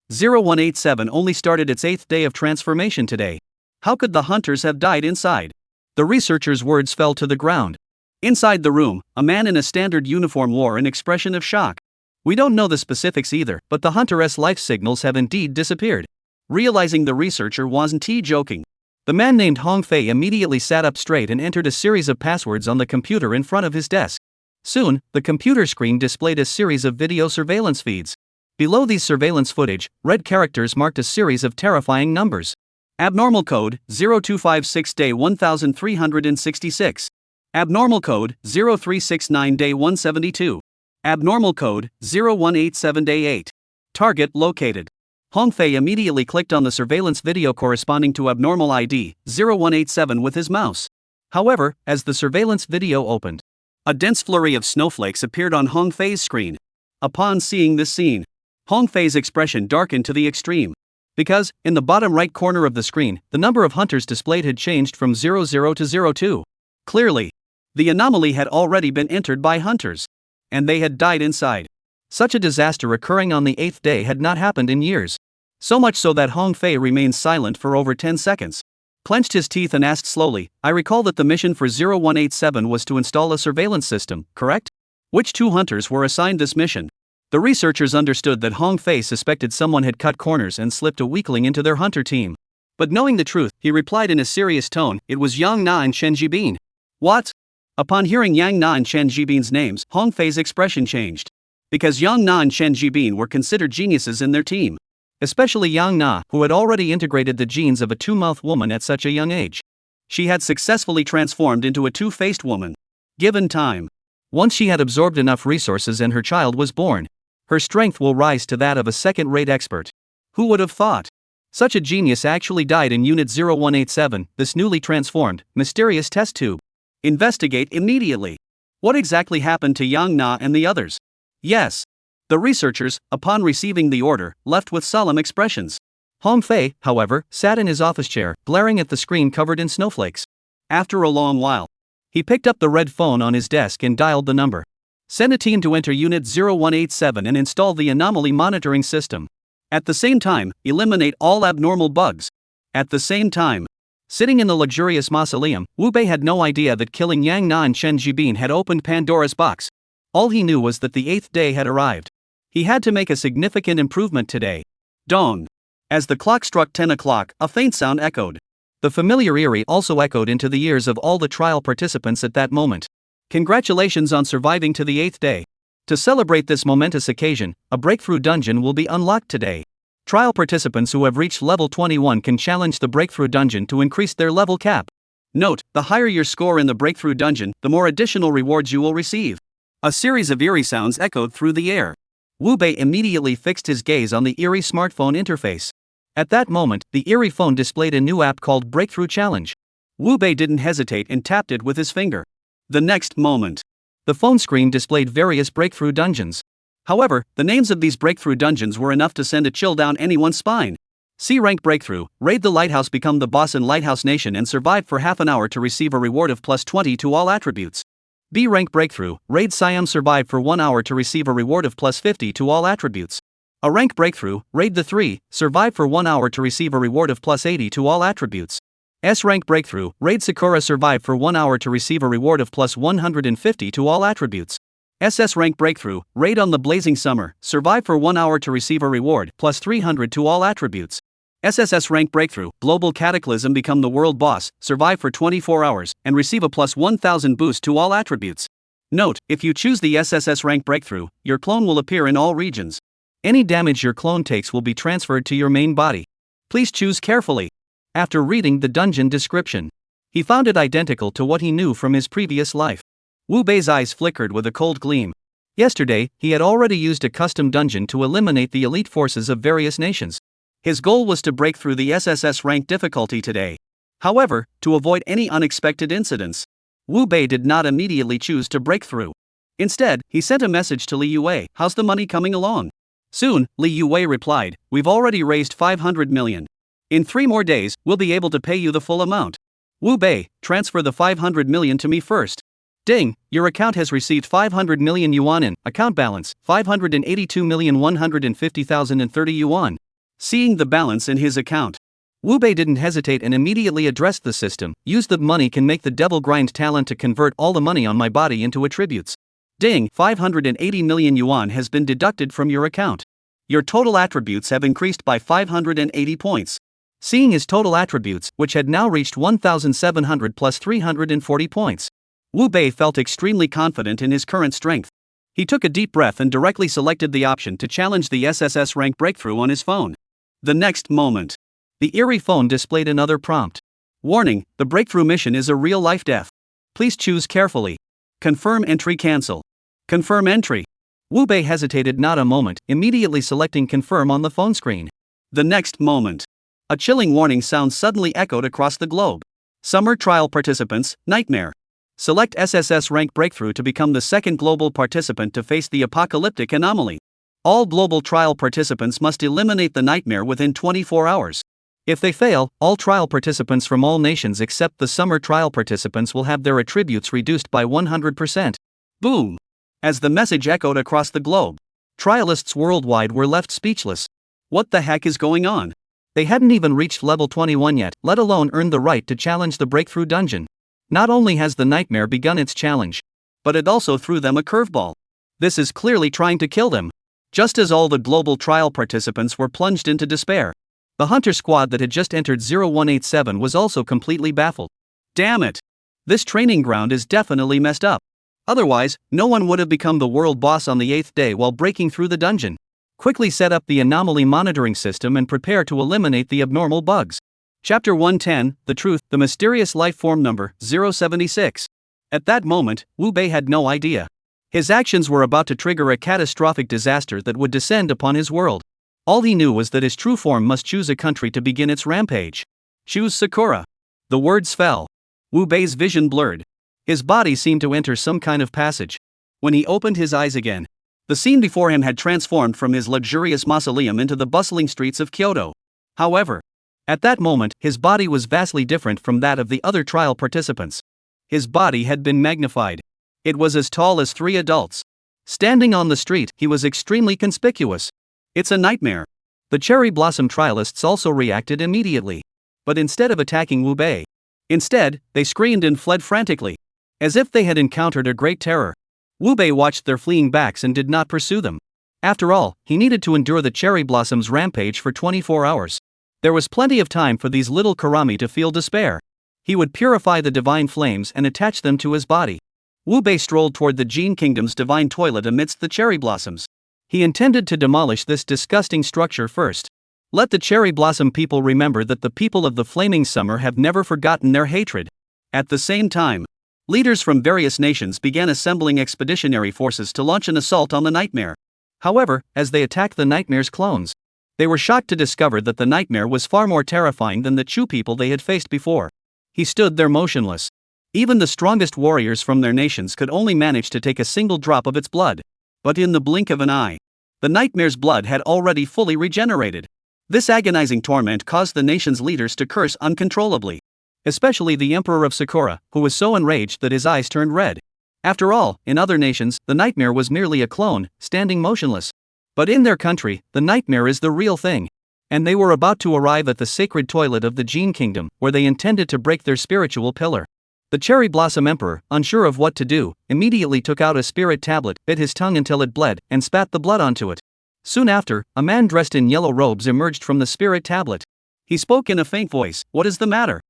0187 only started its 8th day of transformation today. How could the hunters have died inside?" The researcher's words fell to the ground. Inside the room, a man in a standard uniform wore an expression of shock. "We don't know the specifics either, but the hunter's life signals have indeed disappeared." Realizing the researcher wasn't joking, the man named Hong Fei immediately sat up straight and entered a series of passwords on the computer in front of his desk. Soon, the computer screen displayed a series of video surveillance feeds. Below these surveillance footage, red characters marked a series of terrifying numbers. Abnormal code 0256 day 1366. Abnormal code 0369 day 172. Abnormal code 0187 day 8. Target located. Hong Fei immediately clicked on the surveillance video corresponding to abnormal ID 0187 with his mouse. However, as the surveillance video opened, a dense flurry of snowflakes appeared on Hong Fei's screen. Upon seeing this scene, Hong Fei's expression darkened to the extreme. Because, in the bottom right corner of the screen, the number of hunters displayed had changed from 00 to 02. Clearly, the anomaly had already been entered by hunters. And they had died inside. Such a disaster occurring on the 8th day had not happened in years. So much so that Hong Fei remained silent for over 10 seconds. Clenched his teeth and asked slowly, "I recall that the mission for 0187 was to install a surveillance system, correct? Which 2 hunters were assigned this mission?" The researchers understood that Hong Fei suspected someone had cut corners and slipped a weakling into their hunter team. But knowing the truth, he replied in a serious tone, "It was Yang Na and Chen Jibin." "What?" Upon hearing Yang Na and Chen Jibin's names, Hong Fei's expression changed. Because Yang Na and Chen Jibin were considered geniuses in their team. Especially Yang Na, who had already integrated the genes of a two-mouthed woman at such a young age. She had successfully transformed into a two-faced woman. Given time. Once she had absorbed enough resources and her child was born, her strength will rise to that of a second-rate expert. Who would have thought? Such a genius actually died in Unit 0187, this newly transformed, mysterious test tube. Investigate immediately. What exactly happened to Yang Na and the others? Yes. The researchers, upon receiving the order, left with solemn expressions. Hong Fei, however, sat in his office chair, glaring at the screen covered in snowflakes. After a long while, he picked up the red phone on his desk and dialed the number. Send a team to enter Unit 0187 and install the anomaly monitoring system. At the same time, eliminate all abnormal bugs. At the same time, sitting in the luxurious mausoleum, Wu Bei had no idea that killing Yang Na and Chen Jibin had opened Pandora's box. All he knew was that the 8th day had arrived. He had to make a significant improvement today. Dawn. As the clock struck 10 o'clock, a faint sound echoed. The familiar eerie also echoed into the ears of all the trial participants at that moment. Congratulations on surviving to the 8th day. To celebrate this momentous occasion, a breakthrough dungeon will be unlocked today. Trial participants who have reached level 21 can challenge the breakthrough dungeon to increase their level cap. Note, the higher your score in the breakthrough dungeon, the more additional rewards you will receive. A series of eerie sounds echoed through the air. Wu Bei immediately fixed his gaze on the eerie smartphone interface. At that moment, the eerie phone displayed a new app called Breakthrough Challenge. Wu Bei didn't hesitate and tapped it with his finger. The next moment, the phone screen displayed various breakthrough dungeons. However, the names of these breakthrough dungeons were enough to send a chill down anyone's spine. C-rank breakthrough, raid the lighthouse, become the boss in Lighthouse Nation and survive for half an hour to receive a reward of +20 to all attributes. B-rank breakthrough, raid Siam, survive for 1 hour to receive a reward of +50 to all attributes. A rank breakthrough, raid the 3, survive for 1 hour to receive a reward of +80 to all attributes. S-rank breakthrough, raid Sakura, survive for 1 hour to receive a reward of +150 to all attributes. SS-rank breakthrough, raid on the Blazing Summer, survive for 1 hour to receive a reward +300 to all attributes. SSS-rank breakthrough, global cataclysm, become the world boss, survive for 24 hours, and receive a +1000 boost to all attributes. Note, if you choose the SSS-rank breakthrough, your clone will appear in all regions. Any damage your clone takes will be transferred to your main body. Please choose carefully. After reading the dungeon description, he found it identical to what he knew from his previous life. Wu Bei's eyes flickered with a cold gleam. Yesterday, he had already used a custom dungeon to eliminate the elite forces of various nations. His goal was to break through the SSS-rank difficulty today. However, to avoid any unexpected incidents, Wu Bei did not immediately choose to break through. Instead, he sent a message to Li Yue, "How's the money coming along?" Soon, Li Yue replied, "We've already raised 500 million. In 3 more days, we'll be able to pay you the full amount. Wu Bei, transfer the 500 million to me first." Ding, your account has received 500 million yuan in account balance, 582,150,030 yuan. Seeing the balance in his account, Wu Bei didn't hesitate and immediately addressed the system. "Use the money can make the devil grind talent to convert all the money on my body into attributes." Ding, 580 million yuan has been deducted from your account. Your total attributes have increased by 580 points. Seeing his total attributes, which had now reached 1,700 plus 340 points, Wu Bei felt extremely confident in his current strength. He took a deep breath and directly selected the option to challenge the SSS rank breakthrough on his phone. The next moment, the eerie phone displayed another prompt. "Warning, the breakthrough mission is a real-life death. Please choose carefully. Confirm entry, cancel. Confirm entry." Wu Bei hesitated not a moment, immediately selecting confirm on the phone screen. The next moment, a chilling warning sound suddenly echoed across the globe. "Summer trial participants, nightmare. Select SSS rank breakthrough to become the second global participant to face the apocalyptic anomaly. All global trial participants must eliminate the nightmare within 24 hours. If they fail, all trial participants from all nations except the summer trial participants will have their attributes reduced by 100%. Boom! As the message echoed across the globe, trialists worldwide were left speechless. What the heck is going on? They hadn't even reached level 21 yet, let alone earned the right to challenge the breakthrough dungeon. Not only has the nightmare begun its challenge, but it also threw them a curveball. This is clearly trying to kill them. Just as all the global trial participants were plunged into despair, the hunter squad that had just entered 0187 was also completely baffled. Damn it! This training ground is definitely messed up. Otherwise, no one would have become the world boss on the 8th day while breaking through the dungeon. Quickly set up the anomaly monitoring system and prepare to eliminate the abnormal bugs. Chapter 110, The Truth, the Mysterious Life Form Number 076. At that moment, Wu Bei had no idea. His actions were about to trigger a catastrophic disaster that would descend upon his world. All he knew was that his true form must choose a country to begin its rampage. Choose Sakura. The words fell. Wu Bei's vision blurred. His body seemed to enter some kind of passage. When he opened his eyes again, the scene before him had transformed from his luxurious mausoleum into the bustling streets of Kyoto. However, at that moment, his body was vastly different from that of the other trial participants. His body had been magnified. It was as tall as 3 adults. Standing on the street, he was extremely conspicuous. It's a nightmare. The cherry blossom trialists also reacted immediately. But instead of attacking Wu Bei, they screamed and fled frantically, as if they had encountered a great terror. Wu Bei watched their fleeing backs and did not pursue them. After all, he needed to endure the cherry blossom's rampage for 24 hours. There was plenty of time for these little Karami to feel despair. He would purify the divine flames and attach them to his body. Wu Bei strolled toward the Jin Kingdom's divine toilet amidst the cherry blossoms. He intended to demolish this disgusting structure first. Let the cherry blossom people remember that the people of the flaming summer have never forgotten their hatred. At the same time, leaders from various nations began assembling expeditionary forces to launch an assault on the nightmare. However, as they attacked the nightmare's clones, they were shocked to discover that the nightmare was far more terrifying than the Chu people they had faced before. He stood there motionless. Even the strongest warriors from their nations could only manage to take a single drop of its blood. But in the blink of an eye, the nightmare's blood had already fully regenerated. This agonizing torment caused the nation's leaders to curse uncontrollably. Especially the Emperor of Sakura, who was so enraged that his eyes turned red. After all, in other nations, the nightmare was merely a clone, standing motionless. But in their country, the nightmare is the real thing. And they were about to arrive at the sacred toilet of the Jin Kingdom, where they intended to break their spiritual pillar. The Cherry Blossom Emperor, unsure of what to do, immediately took out a spirit tablet, bit his tongue until it bled, and spat the blood onto it. Soon after, a man dressed in yellow robes emerged from the spirit tablet. He spoke in a faint voice, "What is the matter?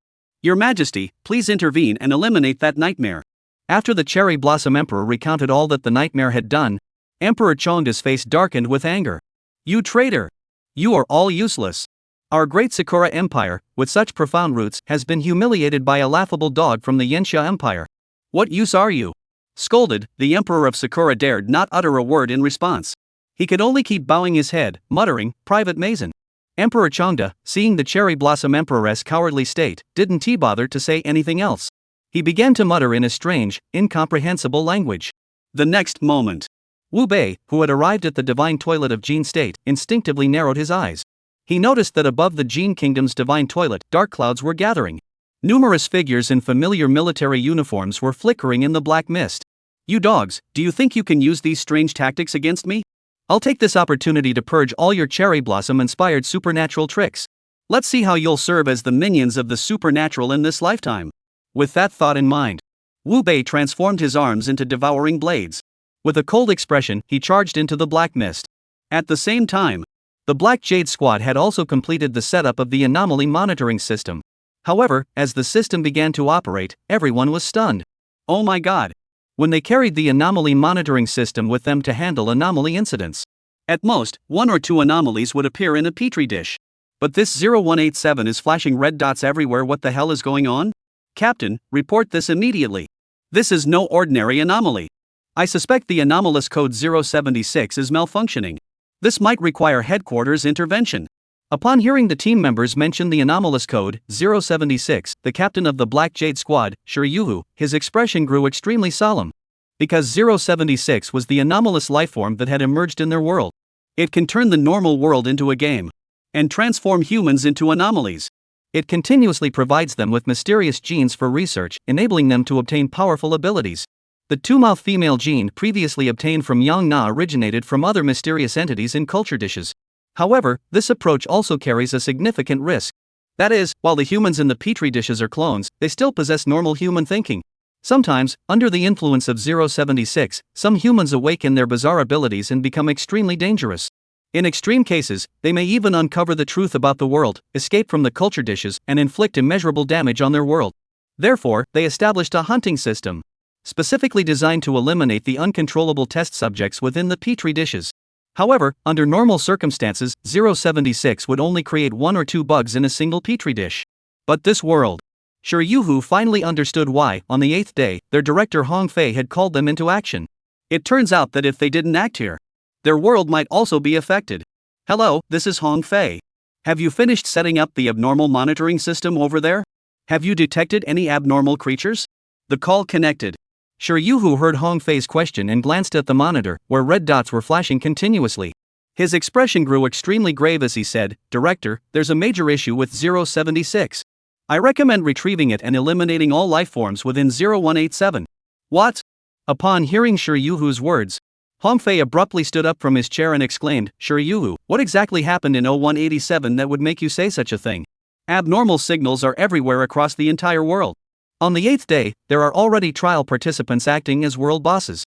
Your Majesty, please intervene and eliminate that nightmare." After the Cherry Blossom Emperor recounted all that the nightmare had done, Emperor Chongda's face darkened with anger. You traitor! You are all useless. Our great Sakura Empire, with such profound roots, has been humiliated by a laughable dog from the Yenxia Empire. What use are you? Scolded, the Emperor of Sakura dared not utter a word in response. He could only keep bowing his head, muttering, "Private Mason." Emperor Changda, seeing the Cherry Blossom Emperor's cowardly state, didn't bother to say anything else. He began to mutter in a strange, incomprehensible language. The next moment, Wu Bei, who had arrived at the divine toilet of Jin State, instinctively narrowed his eyes. He noticed that above the Jin Kingdom's divine toilet, dark clouds were gathering. Numerous figures in familiar military uniforms were flickering in the black mist. You dogs, do you think you can use these strange tactics against me? I'll take this opportunity to purge all your cherry blossom-inspired supernatural tricks. Let's see how you'll serve as the minions of the supernatural in this lifetime. With that thought in mind, Wu Bei transformed his arms into devouring blades. With a cold expression, he charged into the black mist. At the same time, the Black Jade Squad had also completed the setup of the anomaly monitoring system. However, as the system began to operate, everyone was stunned. Oh my god! When they carried the anomaly monitoring system with them to handle anomaly incidents. At most, 1 or 2 anomalies would appear in a petri dish. But this 0187 is flashing red dots everywhere. What the hell is going on? Captain, report this immediately. This is no ordinary anomaly. I suspect the anomalous code 076 is malfunctioning. This might require headquarters intervention. Upon hearing the team members mention the anomalous code 076, the captain of the Black Jade Squad, Shiryuhu, his expression grew extremely solemn. Because 076 was the anomalous lifeform that had emerged in their world. It can turn the normal world into a game and transform humans into anomalies. It continuously provides them with mysterious genes for research, enabling them to obtain powerful abilities. The two-mouth female gene previously obtained from Yang Na originated from other mysterious entities in culture dishes. However, this approach also carries a significant risk. That is, while the humans in the petri dishes are clones, they still possess normal human thinking. Sometimes, under the influence of 076, some humans awaken their bizarre abilities and become extremely dangerous. In extreme cases, they may even uncover the truth about the world, escape from the culture dishes, and inflict immeasurable damage on their world. Therefore, they established a hunting system, specifically designed to eliminate the uncontrollable test subjects within the petri dishes. However, under normal circumstances, 076 would only create 1 or 2 bugs in a single petri dish. But this world. Shiryuhu finally understood why, on the 8th day, their director Hong Fei had called them into action. It turns out that if they didn't act here, their world might also be affected. Hello, this is Hong Fei. Have you finished setting up the abnormal monitoring system over there? Have you detected any abnormal creatures? The call connected. Shiryuhu heard Hong Fei's question and glanced at the monitor, where red dots were flashing continuously. His expression grew extremely grave as he said, "Director, there's a major issue with 076. I recommend retrieving it and eliminating all lifeforms within 0187. What? Upon hearing Shiryuhu's words, Hong Fei abruptly stood up from his chair and exclaimed, "Shiryuhu, what exactly happened in 0187 that would make you say such a thing? Abnormal signals are everywhere across the entire world. On the 8th day, there are already trial participants acting as world bosses.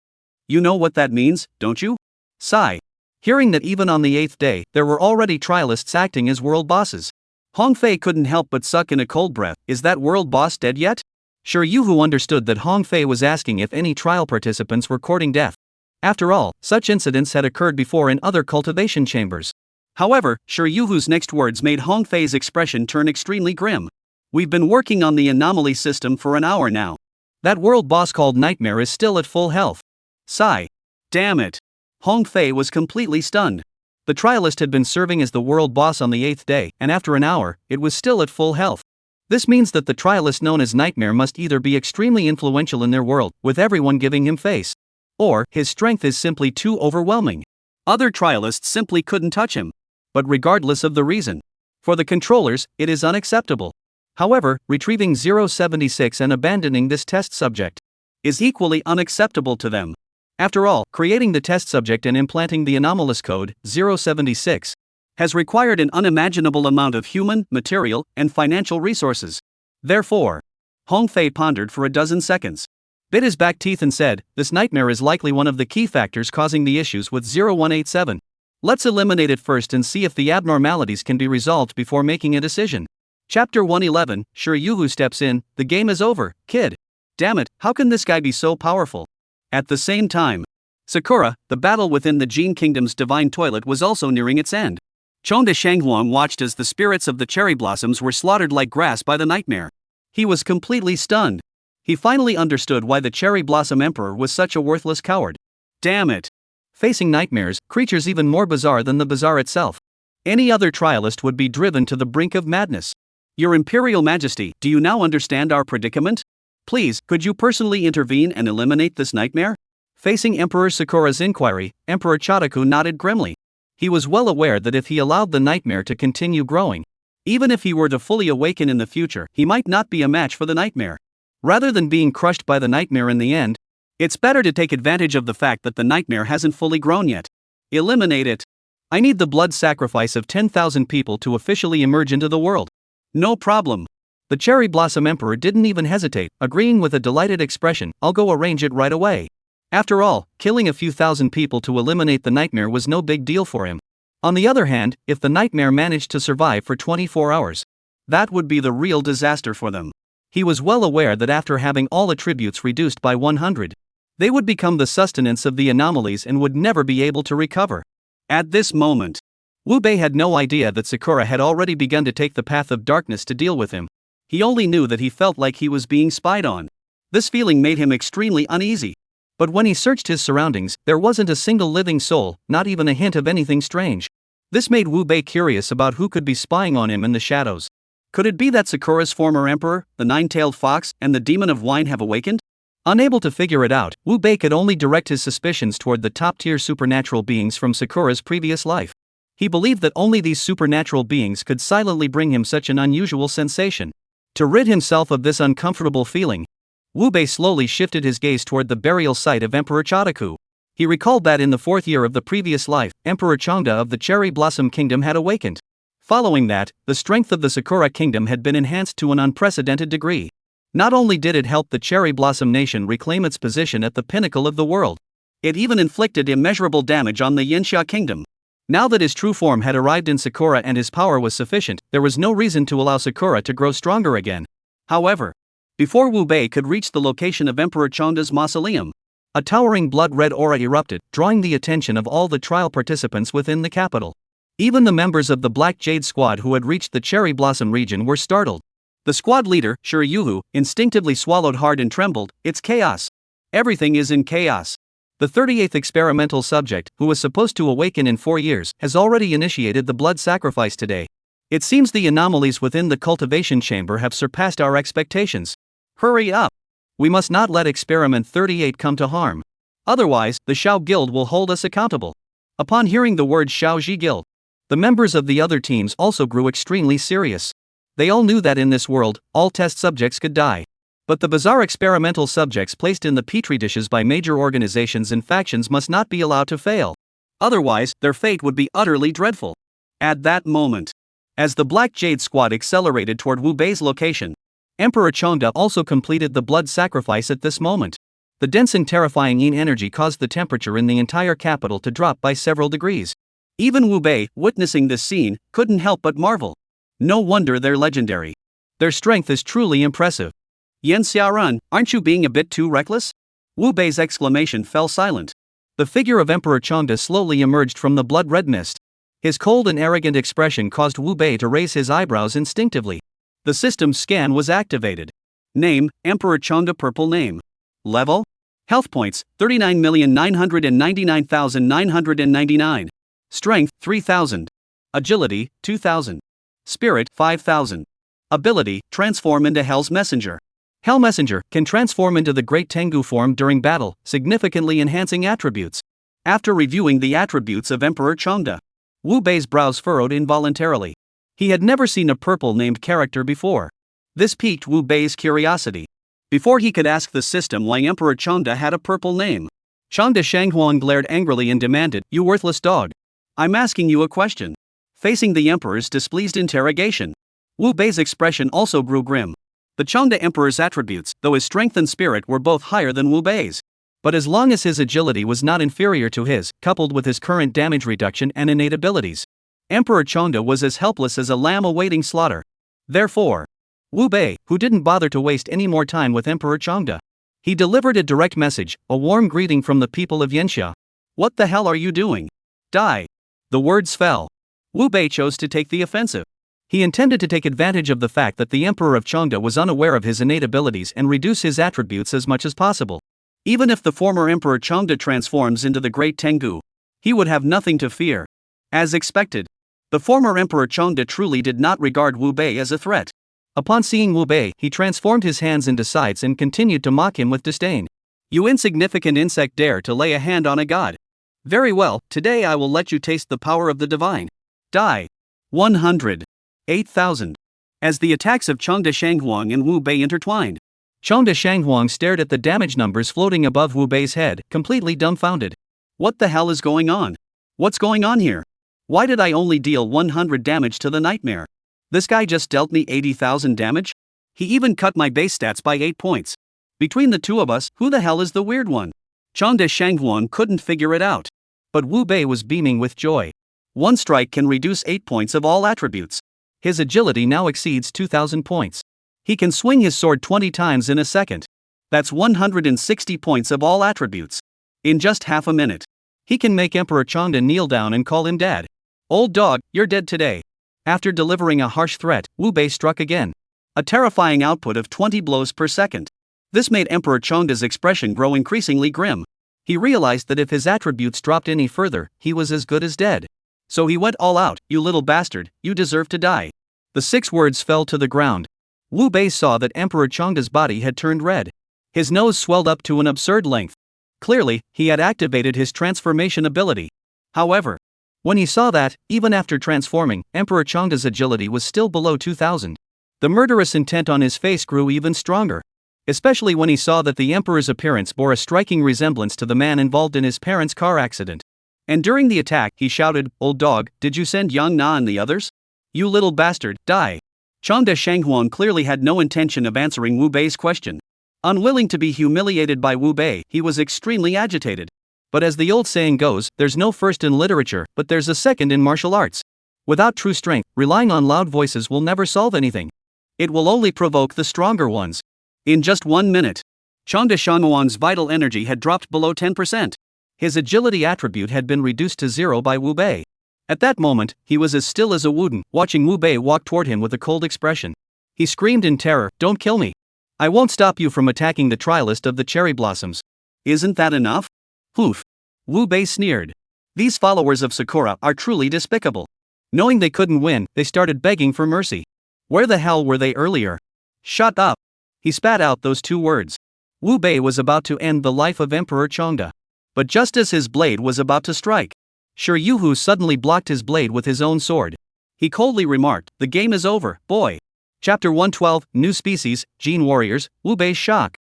You know what that means, don't you?" Sigh. Hearing that even on the 8th day, there were already trialists acting as world bosses, Hong Fei couldn't help but suck in a cold breath. Is that world boss dead yet? Shiryuhu understood that Hong Fei was asking if any trial participants were courting death. After all, such incidents had occurred before in other cultivation chambers. However, Shiryuhu's next words made Hong Fei's expression turn extremely grim. We've been working on the anomaly system for an hour now. That world boss called Nightmare is still at full health. Sigh. Damn it. Hong Fei was completely stunned. The trialist had been serving as the world boss on the 8th day, and after an hour, it was still at full health. This means that the trialist known as Nightmare must either be extremely influential in their world, with everyone giving him face, or his strength is simply too overwhelming. Other trialists simply couldn't touch him. But regardless of the reason, for the controllers, it is unacceptable. However, retrieving 076 and abandoning this test subject is equally unacceptable to them. After all, creating the test subject and implanting the anomalous code 076 has required an unimaginable amount of human, material, and financial resources. Therefore, Hong Fei pondered for a dozen seconds, bit his back teeth and said, "This Nightmare is likely one of the key factors causing the issues with 0187. Let's eliminate it first and see if the abnormalities can be resolved before making a decision." Chapter 111, Shiryuhu steps in. "The game is over, kid. Damn it, how can this guy be so powerful?" At the same time, Sakura, the battle within the Jin Kingdom's divine toilet was also nearing its end. Chongde Shanghuang watched as the spirits of the cherry blossoms were slaughtered like grass by the nightmare. He was completely stunned. He finally understood why the cherry blossom emperor was such a worthless coward. Damn it. Facing nightmares, creatures even more bizarre than the bazaar itself. Any other trialist would be driven to the brink of madness. Your Imperial Majesty, do you now understand our predicament? Please, could you personally intervene and eliminate this nightmare? Facing Emperor Sakura's inquiry, Emperor Chotaku nodded grimly. He was well aware that if he allowed the nightmare to continue growing, even if he were to fully awaken in the future, he might not be a match for the nightmare. Rather than being crushed by the nightmare in the end, it's better to take advantage of the fact that the nightmare hasn't fully grown yet. Eliminate it. I need the blood sacrifice of 10,000 people to officially emerge into the world. No problem. The Cherry Blossom Emperor didn't even hesitate, agreeing with a delighted expression, I'll go arrange it right away. After all, killing a few thousand people to eliminate the nightmare was no big deal for him. On the other hand, if the nightmare managed to survive for 24 hours, that would be the real disaster for them. He was well aware that after having all attributes reduced by 100, they would become the sustenance of the anomalies and would never be able to recover. At this moment, Wu Bei had no idea that Sakura had already begun to take the path of darkness to deal with him. He only knew that he felt like he was being spied on. This feeling made him extremely uneasy. But when he searched his surroundings, there wasn't a single living soul, not even a hint of anything strange. This made Wu Bei curious about who could be spying on him in the shadows. Could it be that Sakura's former emperor, the nine-tailed fox, and the demon of wine have awakened? Unable to figure it out, Wu Bei could only direct his suspicions toward the top-tier supernatural beings from Sakura's previous life. He believed that only these supernatural beings could silently bring him such an unusual sensation. To rid himself of this uncomfortable feeling, Wu Bei slowly shifted his gaze toward the burial site of Emperor Chotaku. He recalled that in the 4th year of the previous life, Emperor Chongde of the Cherry Blossom Kingdom had awakened. Following that, the strength of the Sakura Kingdom had been enhanced to an unprecedented degree. Not only did it help the Cherry Blossom Nation reclaim its position at the pinnacle of the world, it even inflicted immeasurable damage on the Yanxia Kingdom. Now that his true form had arrived in Sakura and his power was sufficient, there was no reason to allow Sakura to grow stronger again. However, before Wu Bei could reach the location of Emperor Chongde's mausoleum, a towering blood-red aura erupted, drawing the attention of all the trial participants within the capital. Even the members of the Black Jade Squad who had reached the Cherry Blossom region were startled. The squad leader, Shiryuhu, instinctively swallowed hard and trembled. It's chaos. Everything is in chaos. The 38th experimental subject, who was supposed to awaken in 4 years, has already initiated the blood sacrifice today. It seems the anomalies within the cultivation chamber have surpassed our expectations. Hurry up. We must not let experiment 38 come to harm. Otherwise, the Shao Guild will hold us accountable. Upon hearing the word Shaoji Guild, the members of the other teams also grew extremely serious. They all knew that in this world, all test subjects could die. But the bizarre experimental subjects placed in the petri dishes by major organizations and factions must not be allowed to fail. Otherwise, their fate would be utterly dreadful. At that moment, as the Black Jade Squad accelerated toward Wu Bei's location, Emperor Chongde also completed the blood sacrifice at this moment. The dense and terrifying yin energy caused the temperature in the entire capital to drop by several degrees. Even Wu Bei, witnessing this scene, couldn't help but marvel. No wonder they're legendary. Their strength is truly impressive. Yan Xiaorun, aren't you being a bit too reckless? Wu Bei's exclamation fell silent. The figure of Emperor Chongde slowly emerged from the blood-red mist. His cold and arrogant expression caused Wu Bei to raise his eyebrows instinctively. The system scan was activated. Name, Emperor Chongde. Purple name. Level? Health points, 39,999,999. Strength, 3,000. Agility, 2,000. Spirit, 5,000. Ability, transform into Hell's Messenger. Hell Messenger can transform into the Great Tengu form during battle, significantly enhancing attributes. After reviewing the attributes of Emperor Chongde, Wu Bei's brows furrowed involuntarily. He had never seen a purple-named character before. This piqued Wu Bei's curiosity. Before he could ask the system why Emperor Chongde had a purple name, Chongde Shanghuang glared angrily and demanded, "You worthless dog. I'm asking you a question." Facing the Emperor's displeased interrogation, Wu Bei's expression also grew grim. The Chongde Emperor's attributes, though his strength and spirit, were both higher than Wu Bei's. But as long as his agility was not inferior to his, coupled with his current damage reduction and innate abilities, Emperor Chongde was as helpless as a lamb awaiting slaughter. Therefore, Wu Bei, who didn't bother to waste any more time with Emperor Chongde, he delivered a direct message, a warm greeting from the people of Yanxia. What the hell are you doing? Die. The words fell. Wu Bei chose to take the offensive. He intended to take advantage of the fact that the Emperor of Chengde was unaware of his innate abilities and reduce his attributes as much as possible. Even if the former Emperor Chengde transforms into the Great Tengu, he would have nothing to fear. As expected, the former Emperor Chengde truly did not regard Wu Bei as a threat. Upon seeing Wu Bei, he transformed his hands into scythes and continued to mock him with disdain. You insignificant insect dare to lay a hand on a god. Very well, today I will let you taste the power of the divine. Die. 100. 8,000. As the attacks of Chengde Shanghuang and Wu Bei intertwined, Chengde Shanghuang stared at the damage numbers floating above Wu Bei's head, completely dumbfounded. What the hell is going on? What's going on here? Why did I only deal 100 damage to the nightmare? This guy just dealt me 80,000 damage? He even cut my base stats by 8 points. Between the two of us, who the hell is the weird one? Chengde Shanghuang couldn't figure it out. But Wu Bei was beaming with joy. One strike can reduce 8 points of all attributes. His agility now exceeds 2,000 points. He can swing his sword 20 times in a second. That's 160 points of all attributes. In just half a minute. He can make Emperor Chengde kneel down and call him dad. Old dog, you're dead today. After delivering a harsh threat, Wu Bei struck again. A terrifying output of 20 blows per second. This made Emperor Chengde's expression grow increasingly grim. He realized that if his attributes dropped any further, he was as good as dead. So he went all out. You little bastard, you deserve to die. The 6 words fell to the ground. Wu Bei saw that Emperor Chengde's body had turned red. His nose swelled up to an absurd length. Clearly, he had activated his transformation ability. However, when he saw that, even after transforming, Emperor Chengde's agility was still below 2,000. The murderous intent on his face grew even stronger. Especially when he saw that the Emperor's appearance bore a striking resemblance to the man involved in his parents' car accident. And during the attack, he shouted, "Old dog, did you send Yang Na and the others? You little bastard, die." Chengde Shanghuang clearly had no intention of answering Wu Bei's question. Unwilling to be humiliated by Wu Bei, he was extremely agitated. But as the old saying goes, there's no first in literature, but there's a second in martial arts. Without true strength, relying on loud voices will never solve anything. It will only provoke the stronger ones. In just 1 minute, Chengde Shanghuang's vital energy had dropped below 10%. His agility attribute had been reduced to 0 by Wu Bei. At that moment, he was as still as a wooden, watching Wu Bei walk toward him with a cold expression. He screamed in terror, "Don't kill me. I won't stop you from attacking the trialist of the cherry blossoms." Isn't that enough? Poof. Wu Bei sneered. These followers of Sakura are truly despicable. Knowing they couldn't win, they started begging for mercy. Where the hell were they earlier? Shut up. He spat out those 2 words. Wu Bei was about to end the life of Emperor Chengde. But just as his blade was about to strike, Shi Yuhu suddenly blocked his blade with his own sword. He coldly remarked, "The game is over, boy." Chapter 112, New Species, Gene Warriors, Wu Bei's shock.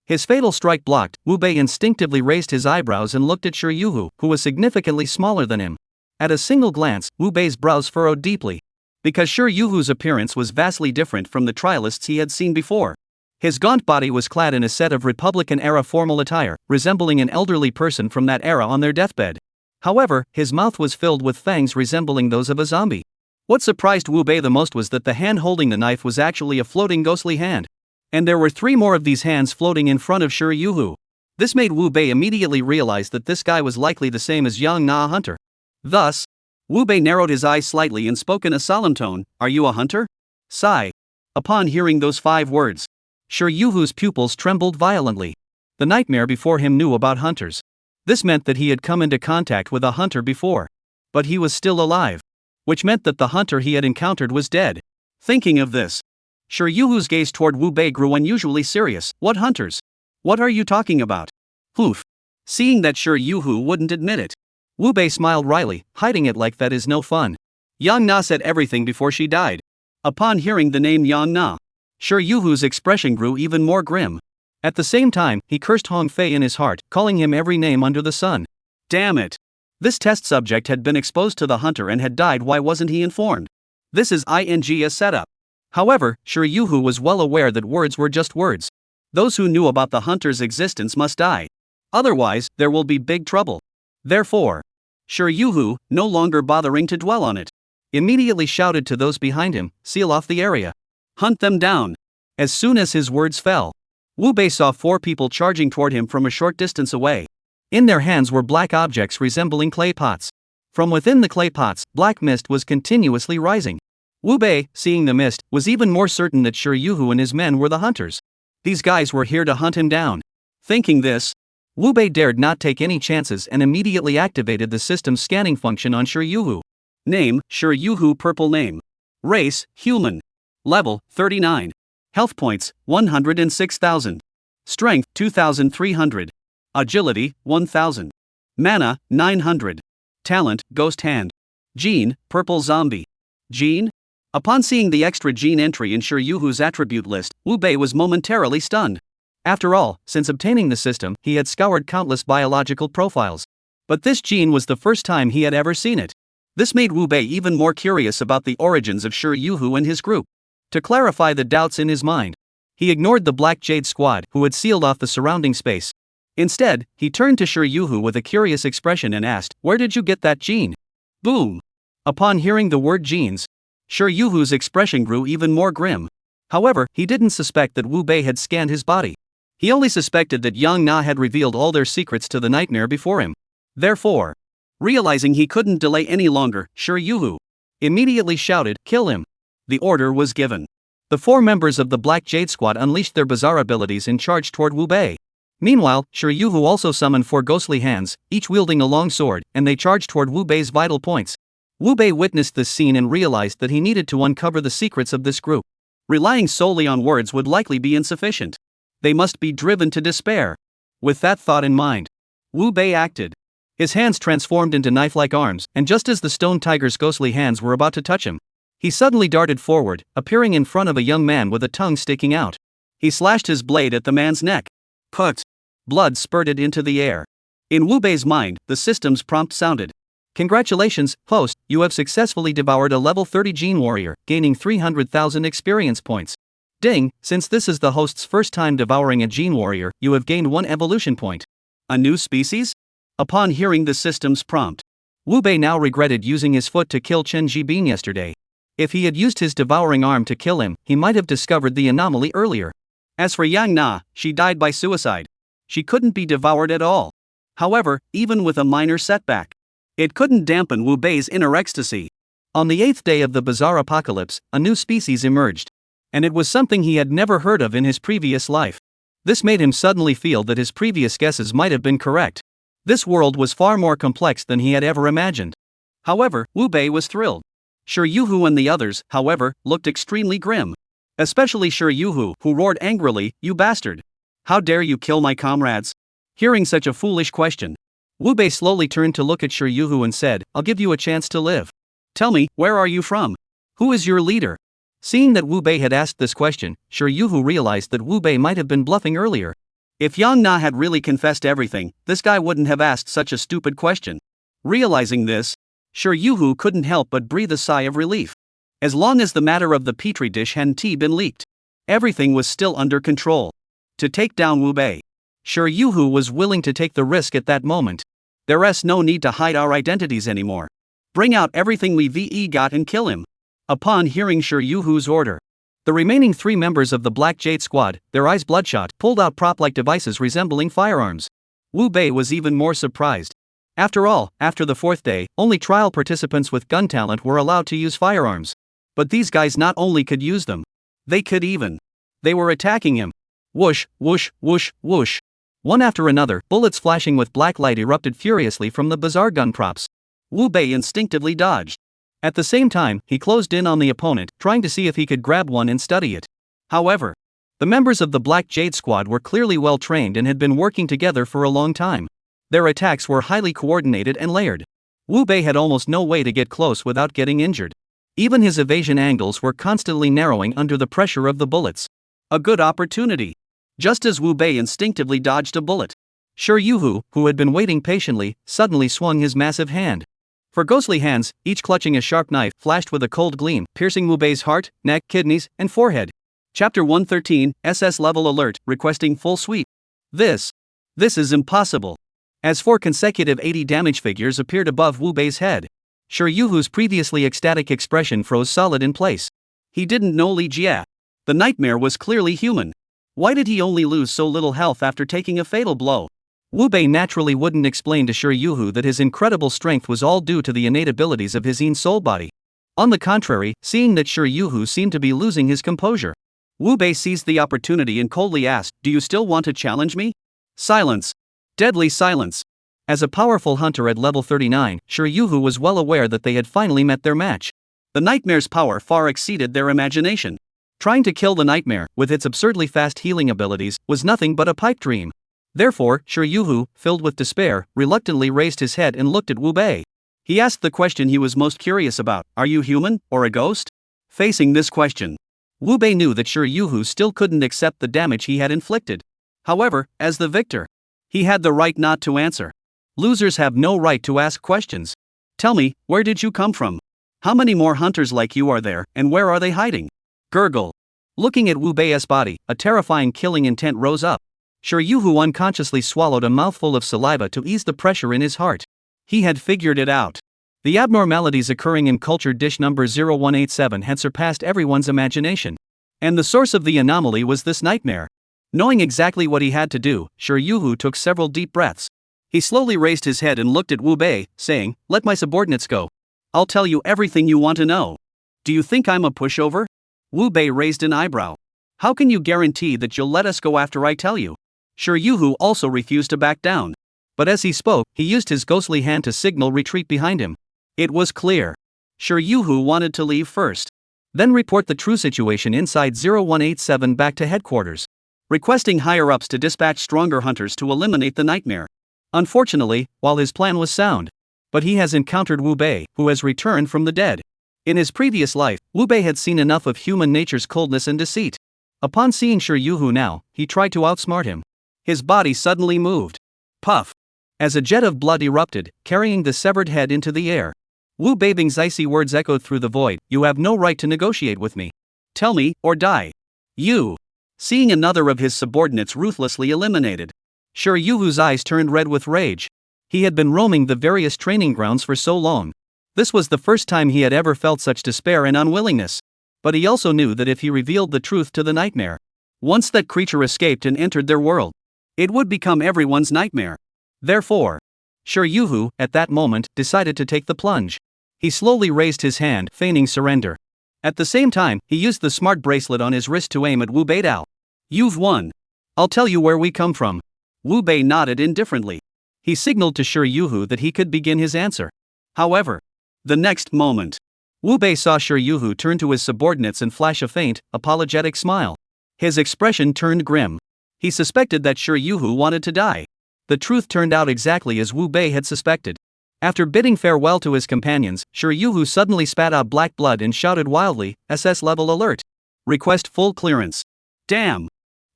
His fatal strike blocked, Wu Bei instinctively raised his eyebrows and looked at Shi Yuhu, who was significantly smaller than him. At a single glance, Wu Bei's brows furrowed deeply. Because Shi Yuhu's appearance was vastly different from the trialists he had seen before. His gaunt body was clad in a set of Republican-era formal attire, resembling an elderly person from that era on their deathbed. However, his mouth was filled with fangs resembling those of a zombie. What surprised Wu Bei the most was that the hand holding the knife was actually a floating ghostly hand. And there were 3 more of these hands floating in front of Shi Yuhu. This made Wu Bei immediately realize that this guy was likely the same as Yang Na hunter. Thus, Wu Bei narrowed his eyes slightly and spoke in a solemn tone, "Are you a hunter?" Sigh. Upon hearing those 5 words, Shi Yuhu's pupils trembled violently. The nightmare before him knew about hunters. This meant that he had come into contact with a hunter before. But he was still alive. Which meant that the hunter he had encountered was dead. Thinking of this, Shi Yuhu's gaze toward Wu Bei grew unusually serious. "What hunters? What are you talking about?" Poof. Seeing that Shi Yuhu wouldn't admit it, Wu Bei smiled wryly, hiding it like that is no fun. Yang Na said everything before she died. Upon hearing the name Yang Na, Shi Yuhu's expression grew even more grim. At the same time, he cursed Hong Fei in his heart, calling him every name under the sun. Damn it. This test subject had been exposed to the hunter and had died. Why wasn't he informed? This is a setup. However, Shi Yuhu was well aware that words were just words. Those who knew about the hunter's existence must die. Otherwise, there will be big trouble. Therefore, Shi Yuhu, no longer bothering to dwell on it, immediately shouted to those behind him, "Seal off the area. Hunt them down." As soon as his words fell, Wu Bei saw 4 people charging toward him from a short distance away. In their hands were black objects resembling clay pots. From within the clay pots, black mist was continuously rising. Wu Bei, seeing the mist, was even more certain that Shi Yuhu and his men were the hunters. These guys were here to hunt him down. Thinking this, Wu Bei dared not take any chances and immediately activated the system's scanning function on Shi Yuhu. Name, Shi Yuhu, purple name. Race, human. Level, 39. Health points, 106,000. Strength, 2,300. Agility, 1,000. Mana, 900. Talent, ghost hand. Gene, purple zombie. Gene? Upon seeing the extra gene entry in Shi Yuhu's attribute list, Wu Bei was momentarily stunned. After all, since obtaining the system, he had scoured countless biological profiles. But this gene was the first time he had ever seen it. This made Wu Bei even more curious about the origins of Shi Yuhu and his group. To clarify the doubts in his mind, he ignored the Black Jade Squad, who had sealed off the surrounding space. Instead, he turned to Shi Yuhu with a curious expression and asked, "Where did you get that gene?" Boom! Upon hearing the word genes, Shi Yuhu's expression grew even more grim. However, he didn't suspect that Wu Bei had scanned his body. He only suspected that Yang Na had revealed all their secrets to the nightmare before him. Therefore, realizing he couldn't delay any longer, Shi Yuhu immediately shouted, "Kill him!" The order was given. The 4 members of the Black Jade Squad unleashed their bizarre abilities and charged toward Wu Bei. Meanwhile, Shi Yuhu also summoned 4 ghostly hands, each wielding a long sword, and they charged toward Wu Bei's vital points. Wu Bei witnessed this scene and realized that he needed to uncover the secrets of this group. Relying solely on words would likely be insufficient. They must be driven to despair. With that thought in mind, Wu Bei acted. His hands transformed into knife-like arms, and just as the stone tiger's ghostly hands were about to touch him, he suddenly darted forward, appearing in front of a young man with a tongue sticking out. He slashed his blade at the man's neck. Put! Blood spurted into the air. In Wu Bei's mind, the system's prompt sounded. "Congratulations, host, you have successfully devoured a level 30 gene warrior, gaining 300,000 experience points. Ding, since this is the host's first time devouring a gene warrior, you have gained 1 evolution point." A new species? Upon hearing the system's prompt, Wu Bei now regretted using his foot to kill Chen Jibin yesterday. If he had used his devouring arm to kill him, he might have discovered the anomaly earlier. As for Yang Na, she died by suicide. She couldn't be devoured at all. However, even with a minor setback, it couldn't dampen Wu Bei's inner ecstasy. On the 8th day of the bizarre apocalypse, a new species emerged. And it was something he had never heard of in his previous life. This made him suddenly feel that his previous guesses might have been correct. This world was far more complex than he had ever imagined. However, Wu Bei was thrilled. Shi Yuhu and the others, however, looked extremely grim. Especially Shi Yuhu, who roared angrily, "You bastard! How dare you kill my comrades?" Hearing such a foolish question, Wu Bei slowly turned to look at Shi Yuhu and said, "I'll give you a chance to live. Tell me, where are you from? Who is your leader?" Seeing that Wu Bei had asked this question, Shi Yuhu realized that Wu Bei might have been bluffing earlier. If Yang Na had really confessed everything, this guy wouldn't have asked such a stupid question. Realizing this, Shi Yuhu couldn't help but breathe a sigh of relief. As long as the matter of the petri dish hadn't been leaked, everything was still under control. To take down Wu Bei, Shi Yuhu was willing to take the risk at that moment. There's no need to hide our identities anymore. Bring out everything we've got and kill him. Upon hearing Shi Yuhu's order, the remaining 3 members of the Black Jade Squad, their eyes bloodshot, pulled out prop-like devices resembling firearms. Wu Bei was even more surprised. After all, after the 4th day, only trial participants with gun talent were allowed to use firearms. But these guys not only could use them, they could even. They were attacking him. Whoosh, whoosh, whoosh, whoosh. One after another, bullets flashing with black light erupted furiously from the bizarre gun props. Wu Bei instinctively dodged. At the same time, he closed in on the opponent, trying to see if he could grab one and study it. However, the members of the Black Jade Squad were clearly well trained and had been working together for a long time. Their attacks were highly coordinated and layered. Wu Bei had almost no way to get close without getting injured. Even his evasion angles were constantly narrowing under the pressure of the bullets. A good opportunity. Just as Wu Bei instinctively dodged a bullet, Shi Yuhu, who had been waiting patiently, suddenly swung his massive hand. 4 ghostly hands, each clutching a sharp knife, flashed with a cold gleam, piercing Wu Bei's heart, neck, kidneys, and forehead. Chapter 113, SS Level Alert, requesting full sweep. This is impossible. As 4 consecutive 80 damage figures appeared above Wu Bei's head, Shi Yuhu's previously ecstatic expression froze solid in place. He didn't know Li Jie. The nightmare was clearly human. Why did he only lose so little health after taking a fatal blow? Wu Bei naturally wouldn't explain to Shi Yuhu that his incredible strength was all due to the innate abilities of his own soul body. On the contrary, seeing that Shi Yuhu seemed to be losing his composure, Wu Bei seized the opportunity and coldly asked, "Do you still want to challenge me?" Silence. Deadly silence. As a powerful hunter at level 39, Shi Yuhu was well aware that they had finally met their match. The nightmare's power far exceeded their imagination. Trying to kill the nightmare, with its absurdly fast healing abilities, was nothing but a pipe dream. Therefore, Shi Yuhu, filled with despair, reluctantly raised his head and looked at Wu Bei. He asked the question he was most curious about: "Are you human, or a ghost?" Facing this question, Wu Bei knew that Shi Yuhu still couldn't accept the damage he had inflicted. However, as the victor, he had the right not to answer. Losers have no right to ask questions. "Tell me, where did you come from? How many more hunters like you are there, and where are they hiding?" Gurgle. Looking at Wu Bei's body, a terrifying killing intent rose up. Shi Yuhu unconsciously swallowed a mouthful of saliva to ease the pressure in his heart. He had figured it out. The abnormalities occurring in culture dish number 0187 had surpassed everyone's imagination. And the source of the anomaly was this nightmare. Knowing exactly what he had to do, Shi Yuhu took several deep breaths. He slowly raised his head and looked at Wu Bei, saying, "Let my subordinates go. I'll tell you everything you want to know." "Do you think I'm a pushover?" Wu Bei raised an eyebrow. "How can you guarantee that you'll let us go after I tell you?" Shi Yuhu also refused to back down. But as he spoke, he used his ghostly hand to signal retreat behind him. It was clear. Shi Yuhu wanted to leave first. Then report the true situation inside 0187 back to headquarters, requesting higher-ups to dispatch stronger hunters to eliminate the nightmare. Unfortunately, while his plan was sound, but he has encountered Wu Bei, who has returned from the dead. In his previous life, Wu Bei had seen enough of human nature's coldness and deceit. Upon seeing Shi Yuhu now, he tried to outsmart him. His body suddenly moved. Puff! As a jet of blood erupted, carrying the severed head into the air. Wu Bei's icy words echoed through the void: "You have no right to negotiate with me. Tell me, or die." You! Seeing another of his subordinates ruthlessly eliminated, Shi Yuhu's eyes turned red with rage. He had been roaming the various training grounds for so long. This was the first time he had ever felt such despair and unwillingness. But he also knew that if he revealed the truth to the nightmare, once that creature escaped and entered their world, it would become everyone's nightmare. Therefore, Shi Yuhu, at that moment, decided to take the plunge. He slowly raised his hand, feigning surrender. At the same time, he used the smart bracelet on his wrist to aim at Wu Bei. "You've won. I'll tell you where we come from." Wu Bei nodded indifferently. He signaled to Shi Yuhu that he could begin his answer. However, the next moment, Wu Bei saw Shi Yuhu turn to his subordinates and flash a faint, apologetic smile. His expression turned grim. He suspected that Shi Yuhu wanted to die. The truth turned out exactly as Wu Bei had suspected. After bidding farewell to his companions, Shi Yuhu suddenly spat out black blood and shouted wildly, "SS level alert. Request full clearance." Damn!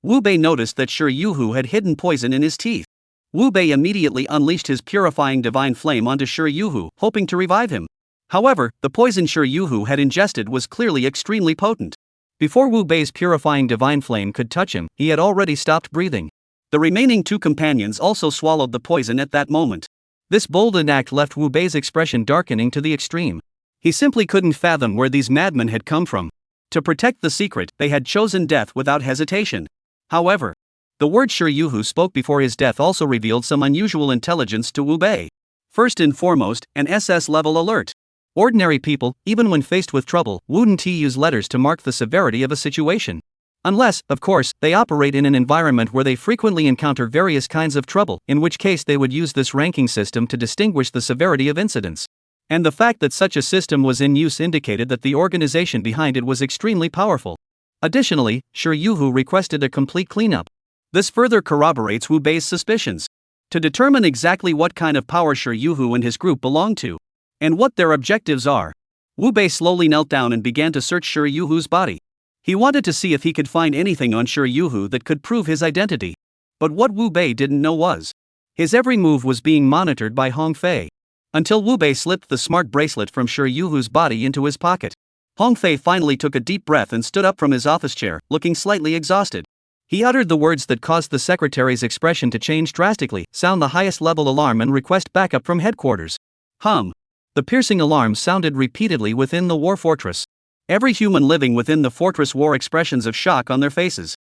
Wu Bei noticed that Shi Yuhu had hidden poison in his teeth. Wu Bei immediately unleashed his purifying divine flame onto Shi Yuhu, hoping to revive him. However, the poison Shi Yuhu had ingested was clearly extremely potent. Before Wu Bei's purifying divine flame could touch him, he had already stopped breathing. The remaining two companions also swallowed the poison at that moment. This bold act left Wu Bei's expression darkening to the extreme. He simply couldn't fathom where these madmen had come from. To protect the secret, they had chosen death without hesitation. However, the words Shi Yuhu spoke before his death also revealed some unusual intelligence to Wu Bei. First and foremost, an SS level alert. Ordinary people, even when faced with trouble, wouldn't use letters to mark the severity of a situation. Unless, of course, they operate in an environment where they frequently encounter various kinds of trouble, in which case they would use this ranking system to distinguish the severity of incidents. And the fact that such a system was in use indicated that the organization behind it was extremely powerful. Additionally, Shi Yuhu requested a complete cleanup. This further corroborates Wu Bei's suspicions. To determine exactly what kind of power Shi Yuhu and his group belong to, and what their objectives are, Wu Bei slowly knelt down and began to search Shi Yuhu's body. He wanted to see if he could find anything on Shi Yuhu that could prove his identity. But what Wu Bei didn't know was, his every move was being monitored by Hong Fei. Until Wu Bei slipped the smart bracelet from Shi Yuhu's body into his pocket. Hong Fei finally took a deep breath and stood up from his office chair, looking slightly exhausted. He uttered the words that caused the secretary's expression to change drastically: "Sound the highest level alarm and request backup from headquarters." The piercing alarms sounded repeatedly within the war fortress. Every human living within the fortress wore expressions of shock on their faces.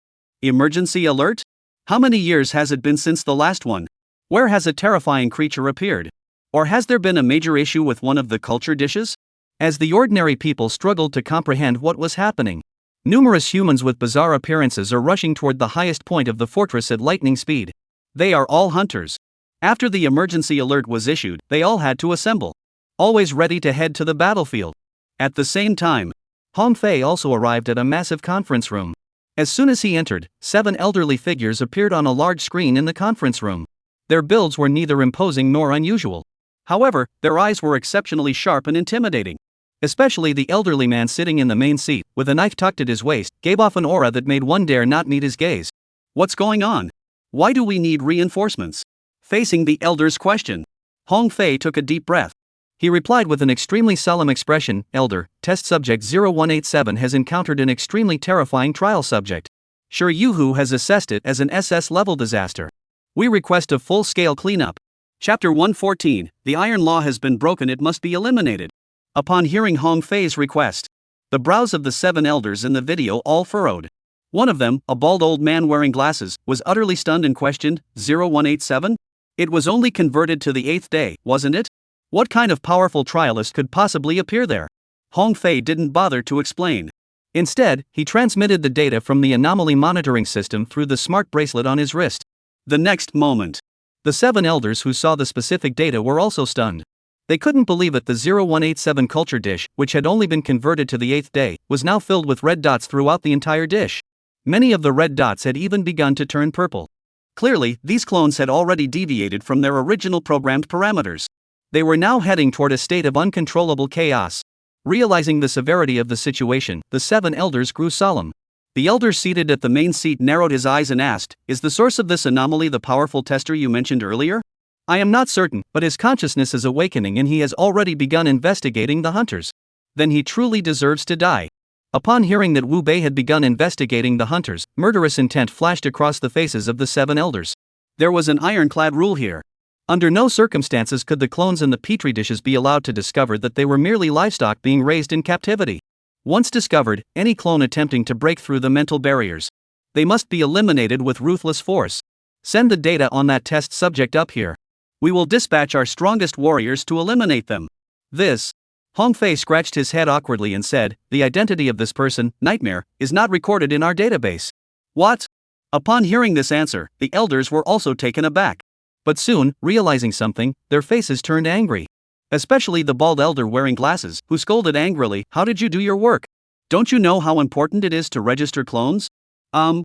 Emergency alert? How many years has it been since the last one? Where has a terrifying creature appeared? Or has there been a major issue with one of the culture dishes? As the ordinary people struggled to comprehend what was happening, numerous humans with bizarre appearances are rushing toward the highest point of the fortress at lightning speed. They are all hunters. After the emergency alert was issued, they all had to assemble, always ready to head to the battlefield. At the same time, Hong Fei also arrived at a massive conference room. As soon as he entered, 7 elderly figures appeared on a large screen in the conference room. Their builds were neither imposing nor unusual. However, their eyes were exceptionally sharp and intimidating. Especially the elderly man sitting in the main seat, with a knife tucked at his waist, gave off an aura that made one dare not meet his gaze. What's going on? Why do we need reinforcements? Facing the elder's question, Hong Fei took a deep breath. He replied with an extremely solemn expression, "Elder, test subject 0187 has encountered an extremely terrifying trial subject. Sure Yuhu has assessed it as an SS-level disaster. We request a full-scale cleanup." Chapter 114, The Iron Law has been broken, it must be eliminated. Upon hearing Hong Fei's request, the brows of the 7 elders in the video all furrowed. One of them, a bald old man wearing glasses, was utterly stunned and questioned, 0187? It was only converted to the 8th day, wasn't it? What kind of powerful trialist could possibly appear there? Hong Fei didn't bother to explain. Instead, he transmitted the data from the anomaly monitoring system through the smart bracelet on his wrist. The next moment, the 7 elders who saw the specific data were also stunned. They couldn't believe it. The 0187 culture dish, which had only been converted to the 8th day, was now filled with red dots throughout the entire dish. Many of the red dots had even begun to turn purple. Clearly, these clones had already deviated from their original programmed parameters. They were now heading toward a state of uncontrollable chaos. Realizing the severity of the situation, the 7 elders grew solemn. The elder seated at the main seat narrowed his eyes and asked, "Is the source of this anomaly the powerful tester you mentioned earlier?" "I am not certain, but his consciousness is awakening and he has already begun investigating the hunters." "Then he truly deserves to die." Upon hearing that Wu Bei had begun investigating the hunters, murderous intent flashed across the faces of the 7 elders. There was an ironclad rule here. Under no circumstances could the clones in the petri dishes be allowed to discover that they were merely livestock being raised in captivity. Once discovered, any clone attempting to break through the mental barriers, they must be eliminated with ruthless force. Send the data on that test subject up here. We will dispatch our strongest warriors to eliminate them. This. Hong Fei scratched his head awkwardly and said, "The identity of this person, Nightmare, is not recorded in our database." What? Upon hearing this answer, the elders were also taken aback. But soon, realizing something, their faces turned angry. Especially the bald elder wearing glasses, who scolded angrily, "How did you do your work? Don't you know how important it is to register clones?" Hong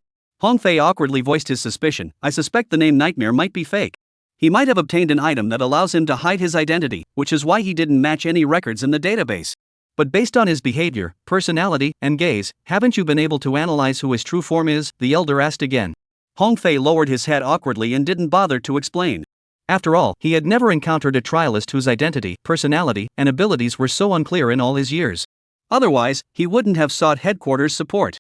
Fei awkwardly voiced his suspicion. "I suspect the name Nightmare might be fake. He might have obtained an item that allows him to hide his identity, which is why he didn't match any records in the database. But based on his behavior, personality, and gaze, haven't you been able to analyze who his true form is?" the elder asked again. Hong Fei lowered his head awkwardly and didn't bother to explain. After all, he had never encountered a trialist whose identity, personality, and abilities were so unclear in all his years. Otherwise, he wouldn't have sought headquarters support.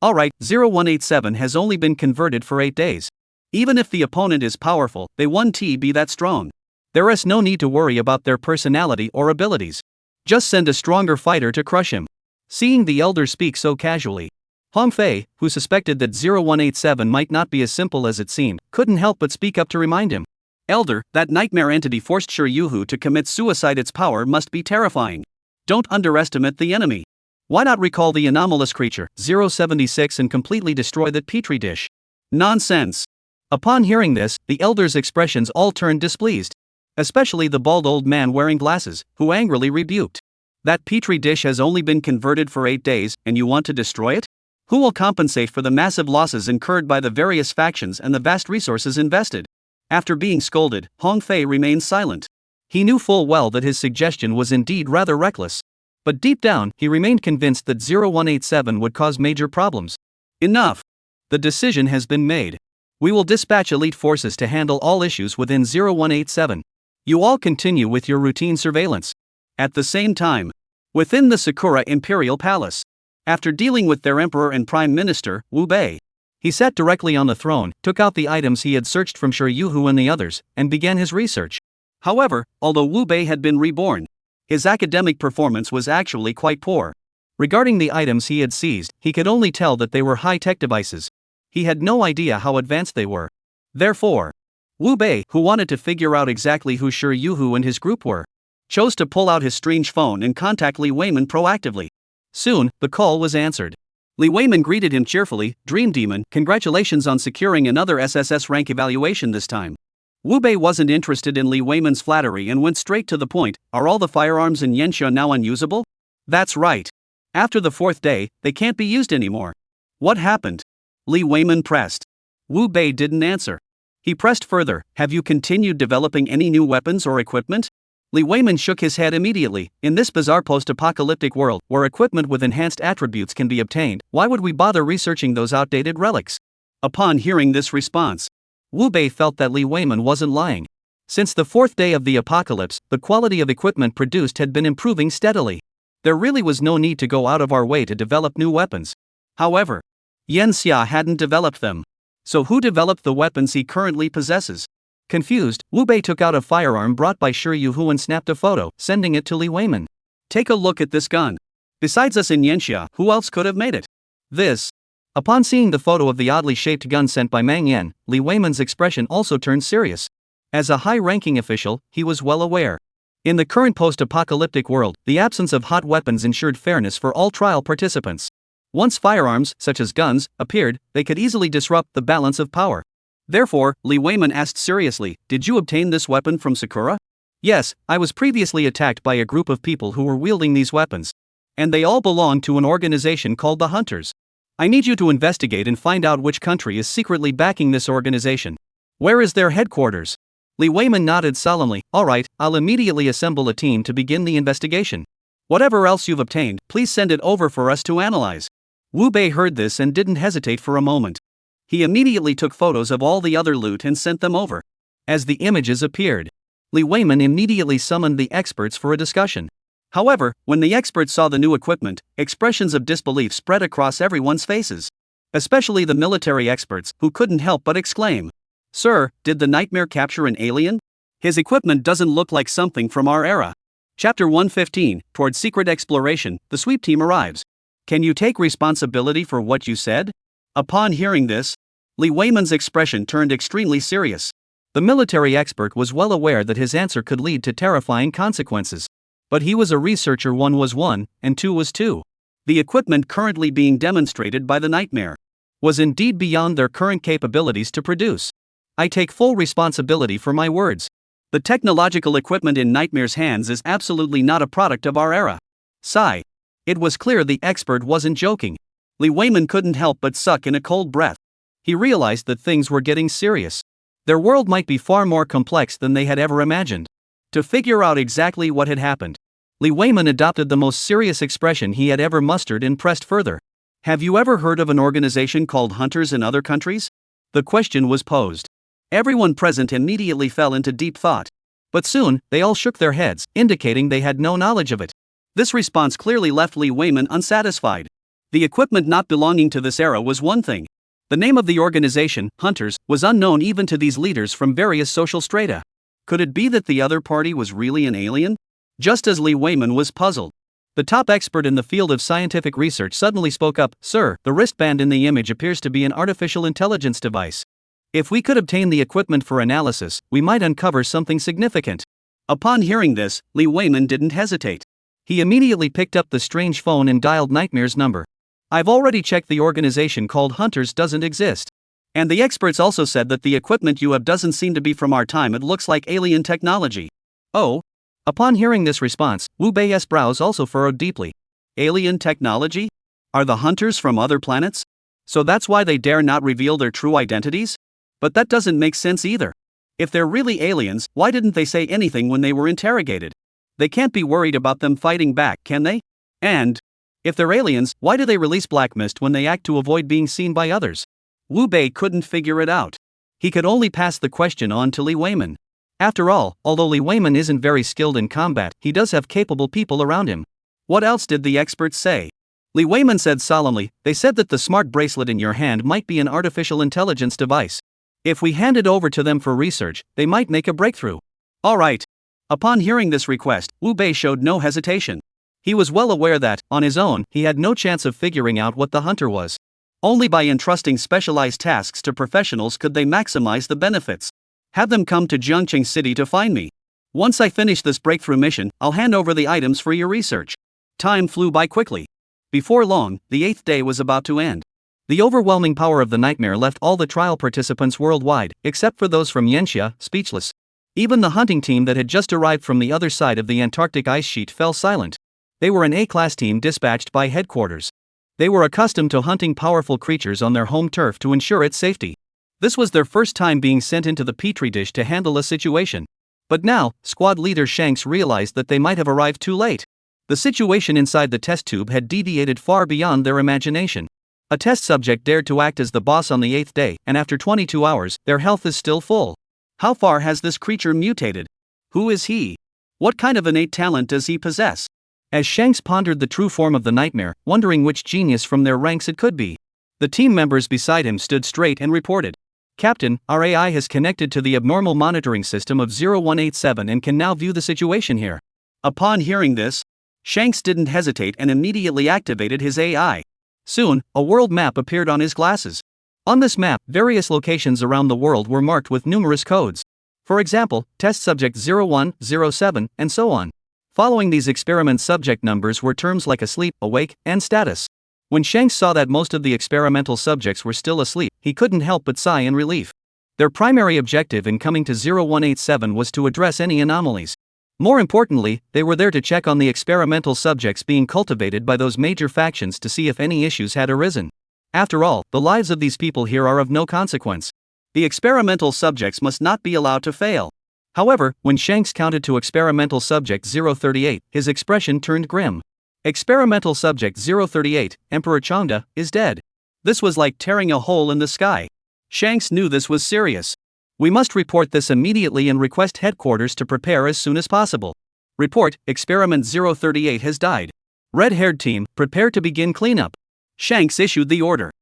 Alright, 0187 has only been converted for 8 days. Even if the opponent is powerful, they won't be that strong. There is no need to worry about their personality or abilities. Just send a stronger fighter to crush him. Seeing the elder speak so casually, Hong Fei, who suspected that 0187 might not be as simple as it seemed, couldn't help but speak up to remind him. "Elder, that nightmare entity forced Sure Yuhu to commit suicide. Its power must be terrifying. Don't underestimate the enemy. Why not recall the anomalous creature, 076, and completely destroy that petri dish?" "Nonsense." Upon hearing this, the elders' expressions all turned displeased. Especially the bald old man wearing glasses, who angrily rebuked. "That petri dish has only been converted for 8 days, and you want to destroy it? Who will compensate for the massive losses incurred by the various factions and the vast resources invested?" After being scolded, Hong Fei remained silent. He knew full well that his suggestion was indeed rather reckless. But deep down, he remained convinced that 0187 would cause major problems. "Enough. The decision has been made. We will dispatch elite forces to handle all issues within 0187. You all continue with your routine surveillance." At the same time, within the Sakura Imperial Palace, after dealing with their Emperor and Prime Minister, Wu Bei, he sat directly on the throne, took out the items he had searched from Sure Yuhu and the others, and began his research. However, although Wu Bei had been reborn, his academic performance was actually quite poor. Regarding the items he had seized, he could only tell that they were high-tech devices. He had no idea how advanced they were. Therefore, Wu Bei, who wanted to figure out exactly who Shi Yuhu and his group were, chose to pull out his strange phone and contact Li Weiman proactively. Soon, the call was answered. Li Weiman greeted him cheerfully. Dream Demon, congratulations on securing another SSS-rank evaluation this time. Wu Bei wasn't interested in Li Weiman's flattery and went straight to the point. Are all the firearms in Yanxia now unusable? That's right. After the 4th day, they can't be used anymore. What happened? Li Weiman pressed. Wu Bei didn't answer. He pressed further. Have you continued developing any new weapons or equipment? Li Weiman shook his head immediately. In this bizarre post-apocalyptic world, where equipment with enhanced attributes can be obtained, why would we bother researching those outdated relics? Upon hearing this response, Wu Bei felt that Li Weiman wasn't lying. Since the 4th day of the apocalypse, the quality of equipment produced had been improving steadily. There really was no need to go out of our way to develop new weapons. However, Yanxia hadn't developed them. So who developed the weapons he currently possesses? Confused, Wu Bei took out a firearm brought by Shi Yuhu and snapped a photo, sending it to Li Weiman. Take a look at this gun. Besides us in Yanxia, who else could have made it? This. Upon seeing the photo of the oddly shaped gun sent by Mang Yan, Li Weiman's expression also turned serious. As a high-ranking official, he was well aware. In the current post-apocalyptic world, the absence of hot weapons ensured fairness for all trial participants. Once firearms, such as guns, appeared, they could easily disrupt the balance of power. Therefore, Li Weiman asked seriously, did you obtain this weapon from Sakura? Yes, I was previously attacked by a group of people who were wielding these weapons. And they all belong to an organization called the Hunters. I need you to investigate and find out which country is secretly backing this organization. Where is their headquarters? Li Weiman nodded solemnly. Alright, I'll immediately assemble a team to begin the investigation. Whatever else you've obtained, please send it over for us to analyze. Wu Bei heard this and didn't hesitate for a moment. He immediately took photos of all the other loot and sent them over. As the images appeared, Li Weiman immediately summoned the experts for a discussion. However, when the experts saw the new equipment, expressions of disbelief spread across everyone's faces. Especially the military experts, who couldn't help but exclaim, Sir, did the nightmare capture an alien? His equipment doesn't look like something from our era. Chapter 115, Toward Secret Exploration, the sweep team arrives. Can you take responsibility for what you said? Upon hearing this, Li Weiman's expression turned extremely serious. The military expert was well aware that his answer could lead to terrifying consequences. But he was a researcher. 1 was 1, and 2 was 2. The equipment currently being demonstrated by the Nightmare was indeed beyond their current capabilities to produce. I take full responsibility for my words. The technological equipment in Nightmare's hands is absolutely not a product of our era. Sigh. It was clear the expert wasn't joking. Li Weiman couldn't help but suck in a cold breath. He realized that things were getting serious. Their world might be far more complex than they had ever imagined. To figure out exactly what had happened, Li Weiman adopted the most serious expression he had ever mustered and pressed further. Have you ever heard of an organization called Hunters in other countries? The question was posed. Everyone present immediately fell into deep thought. But soon, they all shook their heads, indicating they had no knowledge of it. This response clearly left Li Weiman unsatisfied. The equipment not belonging to this era was one thing. The name of the organization, Hunters, was unknown even to these leaders from various social strata. Could it be that the other party was really an alien? Just as Li Weiman was puzzled, the top expert in the field of scientific research suddenly spoke up. Sir, the wristband in the image appears to be an artificial intelligence device. If we could obtain the equipment for analysis, we might uncover something significant. Upon hearing this, Li Weiman didn't hesitate. He immediately picked up the strange phone and dialed Nightmare's number. I've already checked, the organization called Hunters doesn't exist. And the experts also said that the equipment you have doesn't seem to be from our time. It looks like alien technology. Oh? Upon hearing this response, Wu Bei's brows also furrowed deeply. Alien technology? Are the Hunters from other planets? So that's why they dare not reveal their true identities? But that doesn't make sense either. If they're really aliens, why didn't they say anything when they were interrogated? They can't be worried about them fighting back, can they? And if they're aliens, why do they release black mist when they act to avoid being seen by others? Wu Bei couldn't figure it out. He could only pass the question on to Li Weiman. After all, although Li Weiman isn't very skilled in combat, he does have capable people around him. What else did the experts say? Li Weiman said solemnly, they said that the smart bracelet in your hand might be an artificial intelligence device. If we hand it over to them for research, they might make a breakthrough. Alright. Upon hearing this request, Wu Bei showed no hesitation. He was well aware that, on his own, he had no chance of figuring out what the Hunter was. Only by entrusting specialized tasks to professionals could they maximize the benefits. Have them come to Jiangqing City to find me. Once I finish this breakthrough mission, I'll hand over the items for your research. Time flew by quickly. Before long, the 8th day was about to end. The overwhelming power of the nightmare left all the trial participants worldwide, except for those from Yenxia, speechless. Even the hunting team that had just arrived from the other side of the Antarctic ice sheet fell silent. They were an A-class team dispatched by headquarters. They were accustomed to hunting powerful creatures on their home turf to ensure its safety. This was their first time being sent into the petri dish to handle a situation. But now, squad leader Shanks realized that they might have arrived too late. The situation inside the test tube had deviated far beyond their imagination. A test subject dared to act as the boss on the 8th day, and after 22 hours, their health is still full. How far has this creature mutated? Who is he? What kind of innate talent does he possess? As Shanks pondered the true form of the nightmare, wondering which genius from their ranks it could be, the team members beside him stood straight and reported. Captain, our AI has connected to the abnormal monitoring system of 0187 and can now view the situation here. Upon hearing this, Shanks didn't hesitate and immediately activated his AI. Soon, a world map appeared on his glasses. On this map, various locations around the world were marked with numerous codes. For example, test subject 01, 07, and so on. Following these experiment subject numbers were terms like asleep, awake, and status. When Shanks saw that most of the experimental subjects were still asleep, he couldn't help but sigh in relief. Their primary objective in coming to 0187 was to address any anomalies. More importantly, they were there to check on the experimental subjects being cultivated by those major factions to see if any issues had arisen. After all, the lives of these people here are of no consequence. The experimental subjects must not be allowed to fail. However, when Shanks counted to experimental subject 038, his expression turned grim. Experimental subject 038, Emperor Changda, is dead. This was like tearing a hole in the sky. Shanks knew this was serious. We must report this immediately and request headquarters to prepare as soon as possible. Report, experiment 038 has died. Red-haired team, prepare to begin cleanup. Shanks issued the order.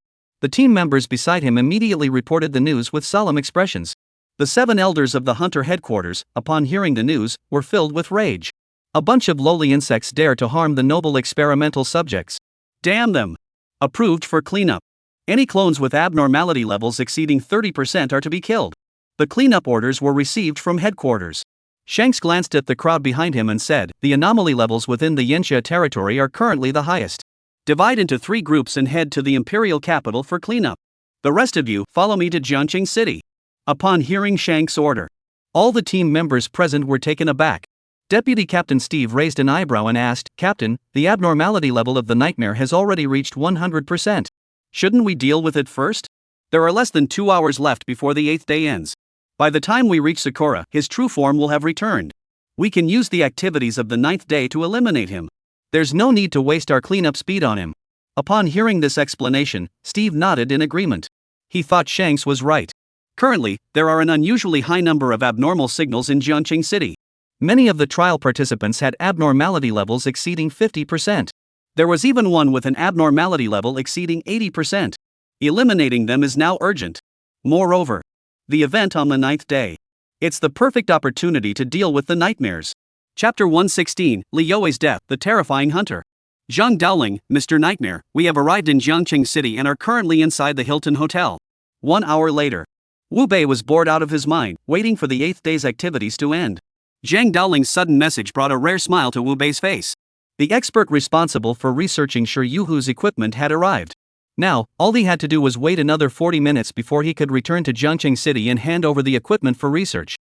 The team members beside him immediately reported the news with solemn expressions. The 7 elders of the hunter headquarters, upon hearing the news, were filled with rage. A bunch of lowly insects dare to harm the noble experimental subjects. Damn them! Approved for cleanup. Any clones with abnormality levels exceeding 30% are to be killed. The cleanup orders were received from headquarters. Shanks glanced at the crowd behind him and said, the anomaly levels within the Yenxia territory are currently the highest. Divide into 3 groups and head to the imperial capital for cleanup. The rest of you, follow me to Jiangqing City. Upon hearing Shanks' order, all the team members present were taken aback. Deputy Captain Steve raised an eyebrow and asked, Captain, the abnormality level of the nightmare has already reached 100%. Shouldn't we deal with it first? There are less than 2 hours left before the 8th day ends. By the time we reach Sakura, his true form will have returned. We can use the activities of the 9th day to eliminate him. There's no need to waste our cleanup speed on him. Upon hearing this explanation, Steve nodded in agreement. He thought Shanks was right. Currently, there are an unusually high number of abnormal signals in Jiangqing City. Many of the trial participants had abnormality levels exceeding 50%. There was even one with an abnormality level exceeding 80%. Eliminating them is now urgent. Moreover, the event on the 9th day. It's the perfect opportunity to deal with the nightmares. Chapter 116, Li You's Death, the Terrifying Hunter. Zhang Daoling, Mr. Nightmare, we have arrived in Jiangqing City and are currently inside the Hilton Hotel. 1 hour later. Wu Bei was bored out of his mind, waiting for the 8th day's activities to end. Zhang Daoling's sudden message brought a rare smile to Wu Bei's face. The expert responsible for researching Shi Yuhu's equipment had arrived. Now, all he had to do was wait another 40 minutes before he could return to Jiangqing City and hand over the equipment for research.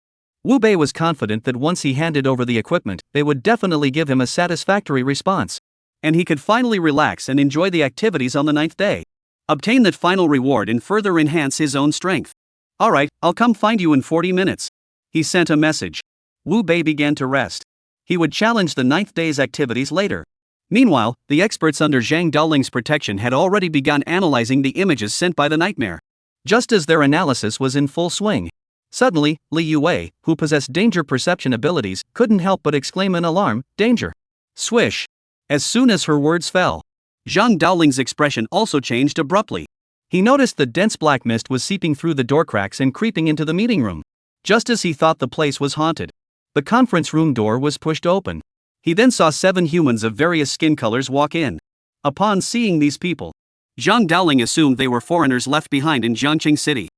Wu Bei was confident that once he handed over the equipment, they would definitely give him a satisfactory response. And he could finally relax and enjoy the activities on the 9th day. Obtain that final reward and further enhance his own strength. Alright, I'll come find you in 40 minutes. He sent a message. Wu Bei began to rest. He would challenge the 9th day's activities later. Meanwhile, the experts under Zhang Daoling's protection had already begun analyzing the images sent by the nightmare. Just as their analysis was in full swing, suddenly, Li Yue, who possessed danger perception abilities, couldn't help but exclaim in alarm, "Danger!" Swish! As soon as her words fell, Zhang Daoling's expression also changed abruptly. He noticed the dense black mist was seeping through the door cracks and creeping into the meeting room. Just as he thought the place was haunted, the conference room door was pushed open. He then saw 7 humans of various skin colors walk in. Upon seeing these people, Zhang Daoling assumed they were foreigners left behind in Jiangqing City.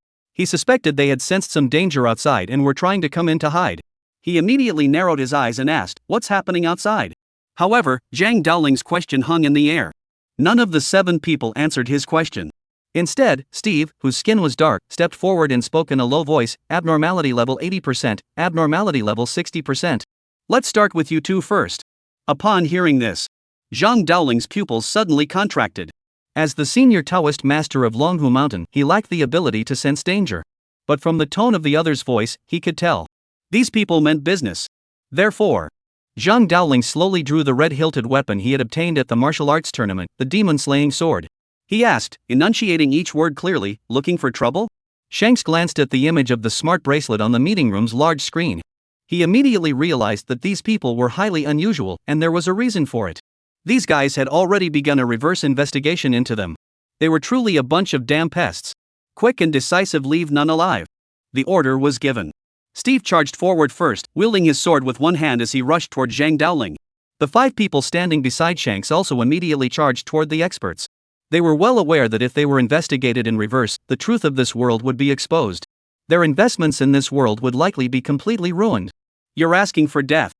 He suspected they had sensed some danger outside and were trying to come in to hide. He immediately narrowed his eyes and asked, "What's happening outside?" However, Zhang Daoling's question hung in the air. None of the 7 people answered his question. Instead, Steve, whose skin was dark, stepped forward and spoke in a low voice, "Abnormality level 80%, abnormality level 60%. Let's start with you two first." Upon hearing this, Zhang Daoling's pupils suddenly contracted. As the senior Taoist master of Longhu Mountain, he lacked the ability to sense danger. But from the tone of the other's voice, he could tell. These people meant business. Therefore, Zhang Daoling slowly drew the red-hilted weapon he had obtained at the martial arts tournament, the demon-slaying sword. He asked, enunciating each word clearly, "Looking for trouble?" Shanks glanced at the image of the smart bracelet on the meeting room's large screen. He immediately realized that these people were highly unusual, and there was a reason for it. These guys had already begun a reverse investigation into them. They were truly a bunch of damn pests. Quick and decisive, leave none alive. The order was given. Steve charged forward first, wielding his sword with one hand as he rushed toward Zhang Daoling. The 5 people standing beside Shanks also immediately charged toward the experts. They were well aware that if they were investigated in reverse, the truth of this world would be exposed. Their investments in this world would likely be completely ruined. "You're asking for death."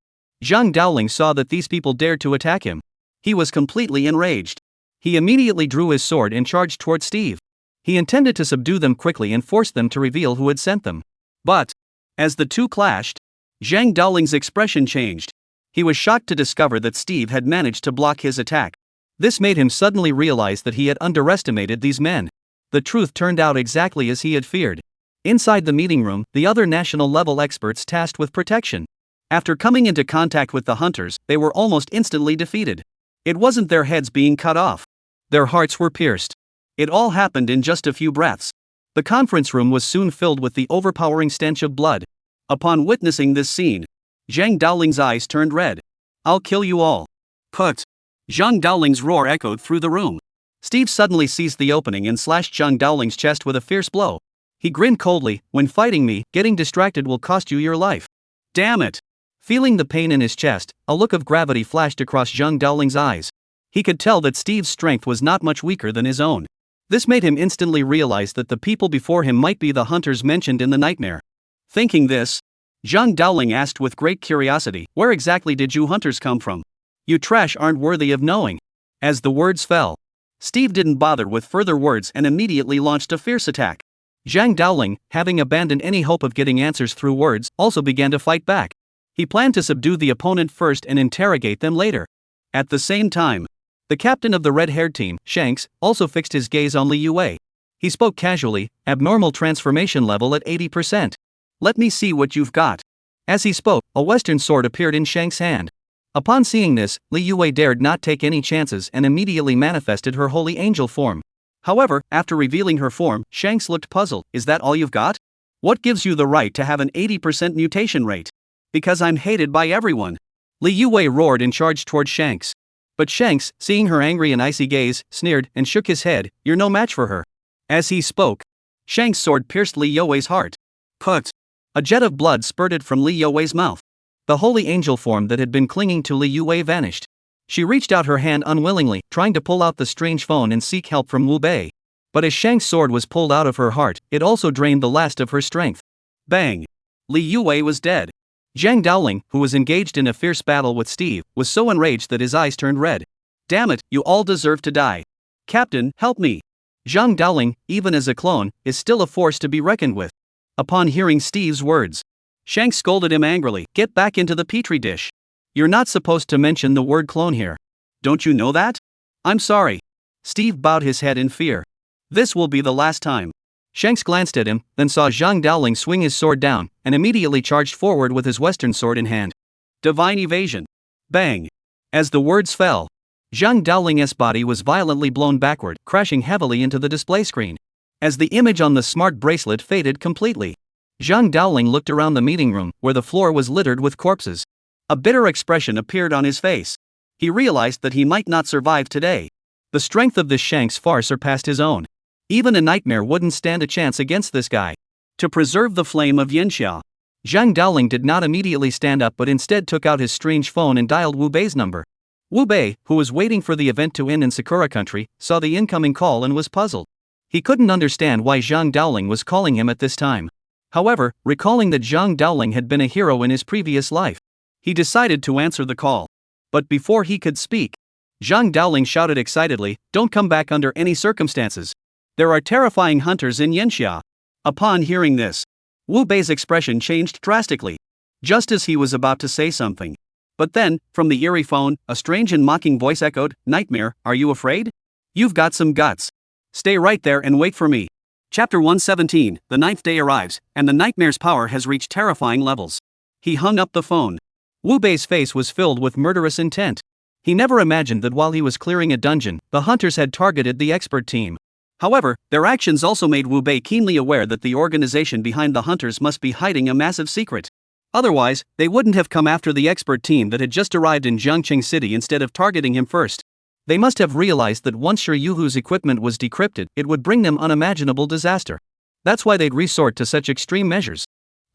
Zhang Daoling saw that these people dared to attack him. He was completely enraged. He immediately drew his sword and charged toward Steve. He intended to subdue them quickly and force them to reveal who had sent them. But, as the two clashed, Zhang Daoling's expression changed. He was shocked to discover that Steve had managed to block his attack. This made him suddenly realize that he had underestimated these men. The truth turned out exactly as he had feared. Inside the meeting room, the other national-level experts tasked with protection. After coming into contact with the hunters, they were almost instantly defeated. It wasn't their heads being cut off. Their hearts were pierced. It all happened in just a few breaths. The conference room was soon filled with the overpowering stench of blood. Upon witnessing this scene, Zhang Daoling's eyes turned red. "I'll kill you all." "Put!" Zhang Daoling's roar echoed through the room. Steve suddenly seized the opening and slashed Zhang Daoling's chest with a fierce blow. He grinned coldly, "When fighting me, getting distracted will cost you your life." "Damn it!" Feeling the pain in his chest, a look of gravity flashed across Zhang Daoling's eyes. He could tell that Steve's strength was not much weaker than his own. This made him instantly realize that the people before him might be the hunters mentioned in the nightmare. Thinking this, Zhang Daoling asked with great curiosity, "Where exactly did you hunters come from? You trash aren't worthy of knowing." As the words fell, Steve didn't bother with further words and immediately launched a fierce attack. Zhang Daoling, having abandoned any hope of getting answers through words, also began to fight back. He planned to subdue the opponent first and interrogate them later. At the same time, the captain of the red-haired team, Shanks, also fixed his gaze on Li Yue. He spoke casually, "Abnormal transformation level at 80%. Let me see what you've got." As he spoke, a western sword appeared in Shank's hand. Upon seeing this, Li Yue dared not take any chances and immediately manifested her holy angel form. However, after revealing her form, Shanks looked puzzled. "Is that all you've got? What gives you the right to have an 80% mutation rate?" "Because I'm hated by everyone." Li Yue roared and charged toward Shanks. But Shanks, seeing her angry and icy gaze, sneered and shook his head, "You're no match for her." As he spoke, Shanks' sword pierced Li Yue's heart. "Put!" A jet of blood spurted from Li Yue's mouth. The holy angel form that had been clinging to Li Yue vanished. She reached out her hand unwillingly, trying to pull out the strange phone and seek help from Wu Bei. But as Shank's sword was pulled out of her heart, it also drained the last of her strength. Bang! Li Yue was dead. Zhang Daoling, who was engaged in a fierce battle with Steve, was so enraged that his eyes turned red. "Damn it, you all deserve to die. Captain, help me." Zhang Daoling, even as a clone, is still a force to be reckoned with. Upon hearing Steve's words, Shanks scolded him angrily, "Get back into the petri dish. You're not supposed to mention the word clone here. Don't you know that?" "I'm sorry." Steve bowed his head in fear. "This will be the last time." Shanks glanced at him, then saw Zhang Daoling swing his sword down, and immediately charged forward with his western sword in hand. Divine evasion. Bang! As the words fell, Zhang Daoling's body was violently blown backward, crashing heavily into the display screen. As the image on the smart bracelet faded completely, Zhang Daoling looked around the meeting room, where the floor was littered with corpses. A bitter expression appeared on his face. He realized that he might not survive today. The strength of this Shanks far surpassed his own. Even a nightmare wouldn't stand a chance against this guy. To preserve the flame of Yanxia, Zhang Daoling did not immediately stand up but instead took out his strange phone and dialed Wu Bei's number. Wu Bei, who was waiting for the event to end in Sakura country, saw the incoming call and was puzzled. He couldn't understand why Zhang Daoling was calling him at this time. However, recalling that Zhang Daoling had been a hero in his previous life, he decided to answer the call. But before he could speak, Zhang Daoling shouted excitedly, "Don't come back under any circumstances. There are terrifying hunters in Yanxia." Upon hearing this, Wu Bei's expression changed drastically, just as he was about to say something. But then, from the eerie phone, a strange and mocking voice echoed, "Nightmare, are you afraid? You've got some guts. Stay right there and wait for me." Chapter 117, The ninth day arrives, and the nightmare's power has reached terrifying levels. He hung up the phone. Wu Bei's face was filled with murderous intent. He never imagined that while he was clearing a dungeon, the hunters had targeted the expert team. However, their actions also made Wu Bei keenly aware that the organization behind the hunters must be hiding a massive secret. Otherwise, they wouldn't have come after the expert team that had just arrived in Jiangqing City instead of targeting him first. They must have realized that once Shi Yuhu's equipment was decrypted, it would bring them unimaginable disaster. That's why they'd resort to such extreme measures.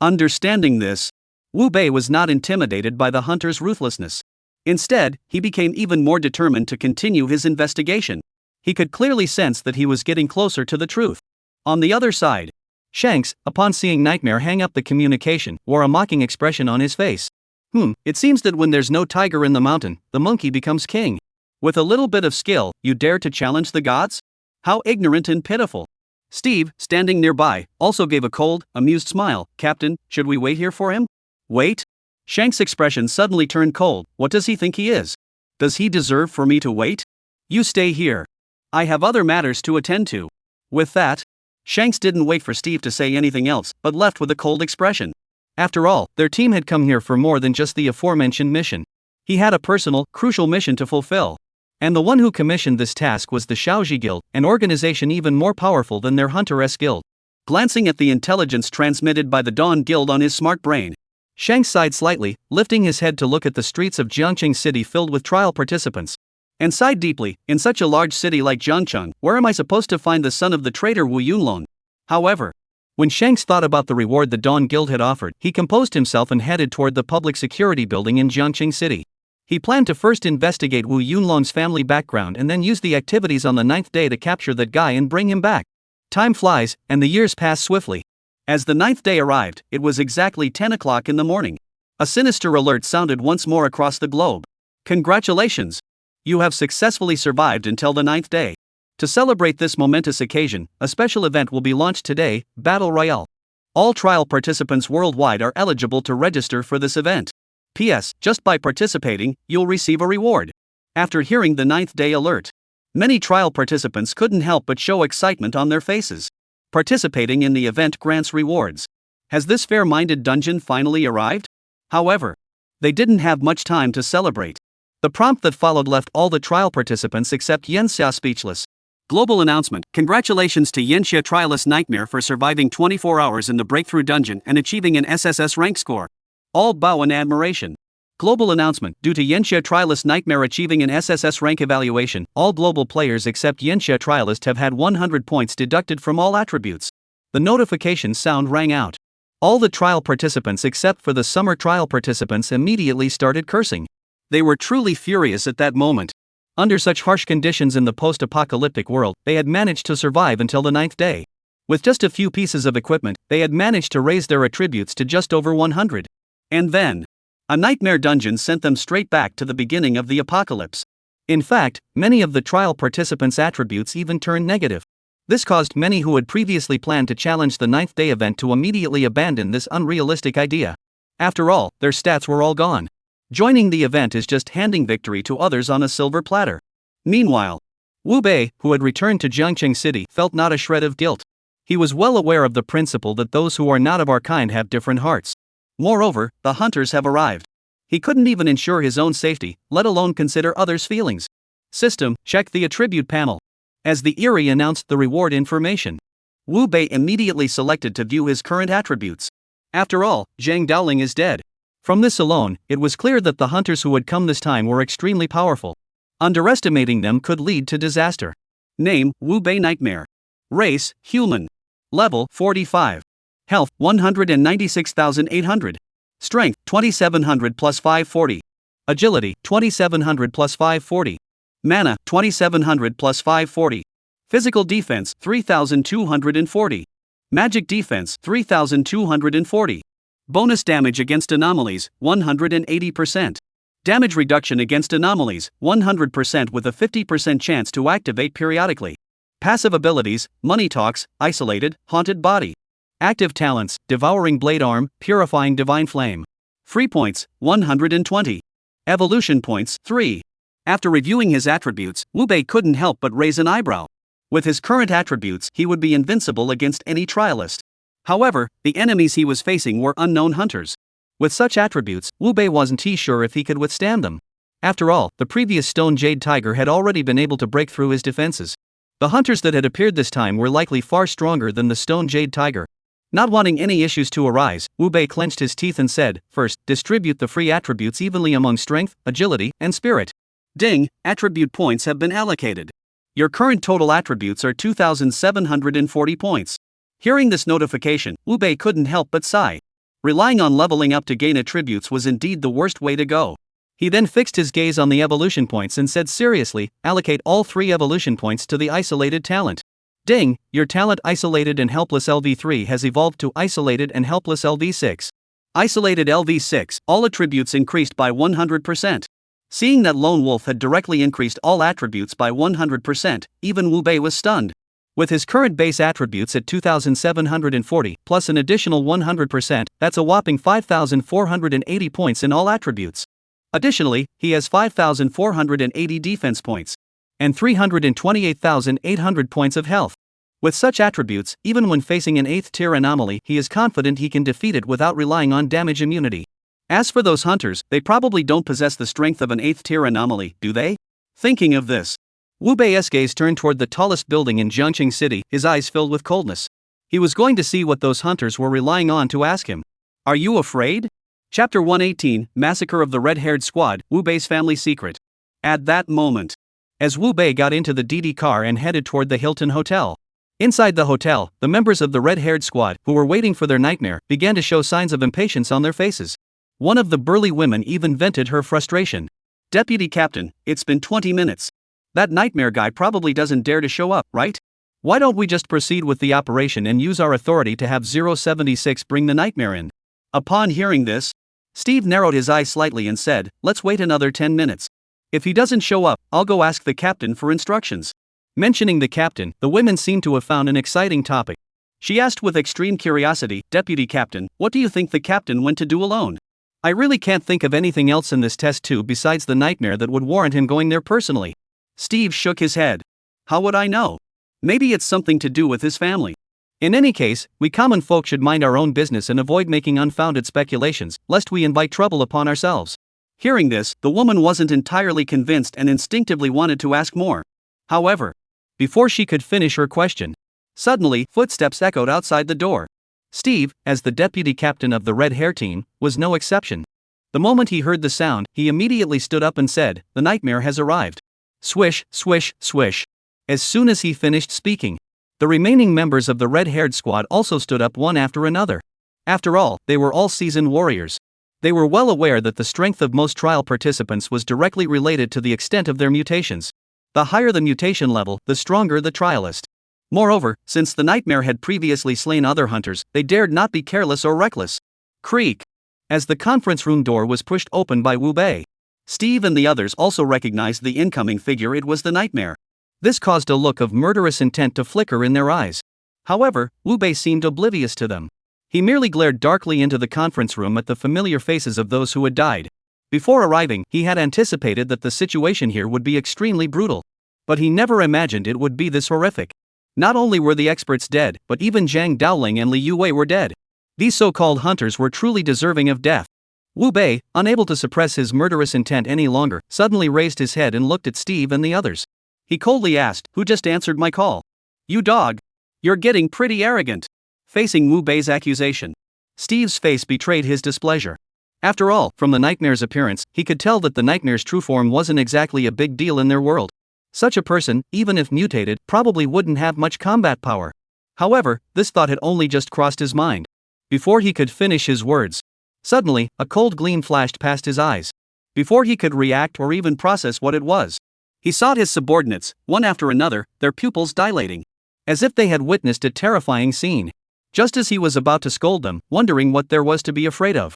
Understanding this, Wu Bei was not intimidated by the hunters' ruthlessness. Instead, he became even more determined to continue his investigation. He could clearly sense that he was getting closer to the truth. On the other side, Shanks, upon seeing Nightmare hang up the communication, wore a mocking expression on his face. It seems that when there's no tiger in the mountain, the monkey becomes king. With a little bit of skill, you dare to challenge the gods? How ignorant and pitiful. Steve, standing nearby, also gave a cold, amused smile. "Captain, should we wait here for him?" "Wait?" Shank's expression suddenly turned cold. "What does he think he is? Does he deserve for me to wait? You stay here. I have other matters to attend to." With that, Shanks didn't wait for Steve to say anything else, but left with a cold expression. After all, their team had come here for more than just the aforementioned mission. He had a personal, crucial mission to fulfill. And the one who commissioned this task was the Shaoji Guild, an organization even more powerful than their Hunter-S Guild. Glancing at the intelligence transmitted by the Dawn Guild on his smart brain, Shanks sighed slightly, lifting his head to look at the streets of Jiangqing City filled with trial participants. And sighed deeply. In such a large city like Jiangcheng, where am I supposed to find the son of the traitor Wu Yunlong? However, when Shanks thought about the reward the Dawn Guild had offered, he composed himself and headed toward the public security building in Jiangqing City. He planned to first investigate Wu Yunlong's family background and then use the activities on the 9th day to capture that guy and bring him back. Time flies, and the years pass swiftly. As the 9th day arrived, it was exactly 10 o'clock in the morning. A sinister alert sounded once more across the globe. "Congratulations! You have successfully survived until the 9th day. To celebrate this momentous occasion, a special event will be launched today, Battle Royale. All trial participants worldwide are eligible to register for this event. P.S. Just by participating, you'll receive a reward." After hearing the 9th day alert, many trial participants couldn't help but show excitement on their faces. Participating in the event grants rewards. Has this fair-minded dungeon finally arrived? However, they didn't have much time to celebrate. The prompt that followed left all the trial participants except Yanxia speechless. Global announcement. Congratulations to Yanxia Trialist Nightmare for surviving 24 hours in the breakthrough dungeon and achieving an SSS rank score. All bow in admiration. Global announcement. Due to Yanxia Trialist Nightmare achieving an SSS rank evaluation, all global players except Yanxia Trialist have had 100 points deducted from all attributes. The notification sound rang out. All the trial participants except for the summer trial participants immediately started cursing. They were truly furious at that moment. Under such harsh conditions in the post-apocalyptic world, they had managed to survive until the 9th day. With just a few pieces of equipment, they had managed to raise their attributes to just over 100. And then, a nightmare dungeon sent them straight back to the beginning of the apocalypse. In fact, many of the trial participants' attributes even turned negative. This caused many who had previously planned to challenge the 9th day event to immediately abandon this unrealistic idea. After all, their stats were all gone. Joining the event is just handing victory to others on a silver platter. Meanwhile, Wu Bei, who had returned to Jiangqing City, felt not a shred of guilt. He was well aware of the principle that those who are not of our kind have different hearts. Moreover, the hunters have arrived. He couldn't even ensure his own safety, let alone consider others' feelings. System, check the attribute panel. As the Eerie announced the reward information, Wu Bei immediately selected to view his current attributes. After all, Zhang Daoling is dead. From this alone, it was clear that the hunters who had come this time were extremely powerful. Underestimating them could lead to disaster. Name, Wu Bei Nightmare. Race, human. Level, 45. Health, 196,800. Strength, 2,700 plus 540. Agility, 2,700 plus 540. Mana, 2,700 plus 540. Physical defense 3240. Magic defense 3240. Bonus damage against anomalies 180%. Damage reduction against anomalies 100% with a 50% chance to activate periodically. Passive abilities: Money Talks, Isolated, Haunted Body. Active talents: Devouring Blade Arm, Purifying Divine Flame. Free points 120. Evolution points 3. After reviewing his attributes, Wu Bei couldn't help but raise an eyebrow. With his current attributes, he would be invincible against any trialist. However, the enemies he was facing were unknown hunters. With such attributes, Wu Bei wasn't sure if he could withstand them. After all, the previous Stone Jade Tiger had already been able to break through his defenses. The hunters that had appeared this time were likely far stronger than the Stone Jade Tiger. Not wanting any issues to arise, Wu Bei clenched his teeth and said, "First, distribute the free attributes evenly among strength, agility, and spirit." Ding, attribute points have been allocated. Your current total attributes are 2,740 points. Hearing this notification, Wu Bei couldn't help but sigh. Relying on leveling up to gain attributes was indeed the worst way to go. He then fixed his gaze on the evolution points and said seriously, "Allocate all 3 evolution points to the isolated talent." Ding, your talent Isolated and Helpless LV3 has evolved to Isolated and Helpless LV6. Isolated LV6, all attributes increased by 100%. Seeing that Lone Wolf had directly increased all attributes by 100%, even Wu Bei was stunned. With his current base attributes at 2,740, plus an additional 100%, that's a whopping 5,480 points in all attributes. Additionally, he has 5,480 defense points. And 328,800 points of health. With such attributes, even when facing an 8th tier anomaly, he is confident he can defeat it without relying on damage immunity. As for those hunters, they probably don't possess the strength of an 8th tier anomaly, do they? Thinking of this, Wu Bei's gaze turned toward the tallest building in Jiangqing City, his eyes filled with coldness. He was going to see what those hunters were relying on to ask him. "Are you afraid?" Chapter 118, Massacre of the Red-Haired Squad, Wu Bei's Family Secret. At that moment, as Wu Bei got into the DD car and headed toward the Hilton Hotel. Inside the hotel, the members of the Red-Haired Squad, who were waiting for their nightmare, began to show signs of impatience on their faces. One of the burly women even vented her frustration. "Deputy Captain, it's been 20 minutes. That nightmare guy probably doesn't dare to show up, right? Why don't we just proceed with the operation and use our authority to have 076 bring the nightmare in?" Upon hearing this, Steve narrowed his eyes slightly and said, "Let's wait another 10 minutes. If he doesn't show up, I'll go ask the captain for instructions." Mentioning the captain, the women seemed to have found an exciting topic. She asked with extreme curiosity, "Deputy Captain, what do you think the captain went to do alone? I really can't think of anything else in this test tube besides the nightmare that would warrant him going there personally." Steve shook his head. "How would I know? Maybe it's something to do with his family. In any case, we common folk should mind our own business and avoid making unfounded speculations, lest we invite trouble upon ourselves." Hearing this, the woman wasn't entirely convinced and instinctively wanted to ask more. However, before she could finish her question, suddenly footsteps echoed outside the door. Steve, as the deputy captain of the Red Hair team, was no exception. The moment he heard the sound, he immediately stood up and said, "The nightmare has arrived." Swish, swish, swish. As soon as he finished speaking, the remaining members of the red-haired squad also stood up one after another. After all, they were all seasoned warriors. They were well aware that the strength of most trial participants was directly related to the extent of their mutations. The higher the mutation level, the stronger the trialist. Moreover, since the nightmare had previously slain other hunters, they dared not be careless or reckless. Creak. As the conference room door was pushed open by Wu Bei, Steve and the others also recognized the incoming figure. It was the nightmare. This caused a look of murderous intent to flicker in their eyes. However, Wu Bei seemed oblivious to them. He merely glared darkly into the conference room at the familiar faces of those who had died. Before arriving, he had anticipated that the situation here would be extremely brutal. But he never imagined it would be this horrific. Not only were the experts dead, but even Zhang Daoling and Li Yuwei were dead. These so-called hunters were truly deserving of death. Wu Bei, unable to suppress his murderous intent any longer, suddenly raised his head and looked at Steve and the others. He coldly asked, "Who just answered my call?" "You dog. You're getting pretty arrogant." Facing Wu Bei's accusation, Steve's face betrayed his displeasure. After all, from the nightmare's appearance, he could tell that the nightmare's true form wasn't exactly a big deal in their world. Such a person, even if mutated, probably wouldn't have much combat power. However, this thought had only just crossed his mind. Before he could finish his words, suddenly, a cold gleam flashed past his eyes. Before he could react or even process what it was, He sought his subordinates, one after another, their pupils dilating, as if they had witnessed a terrifying scene. Just as he was about to scold them, wondering what there was to be afraid of,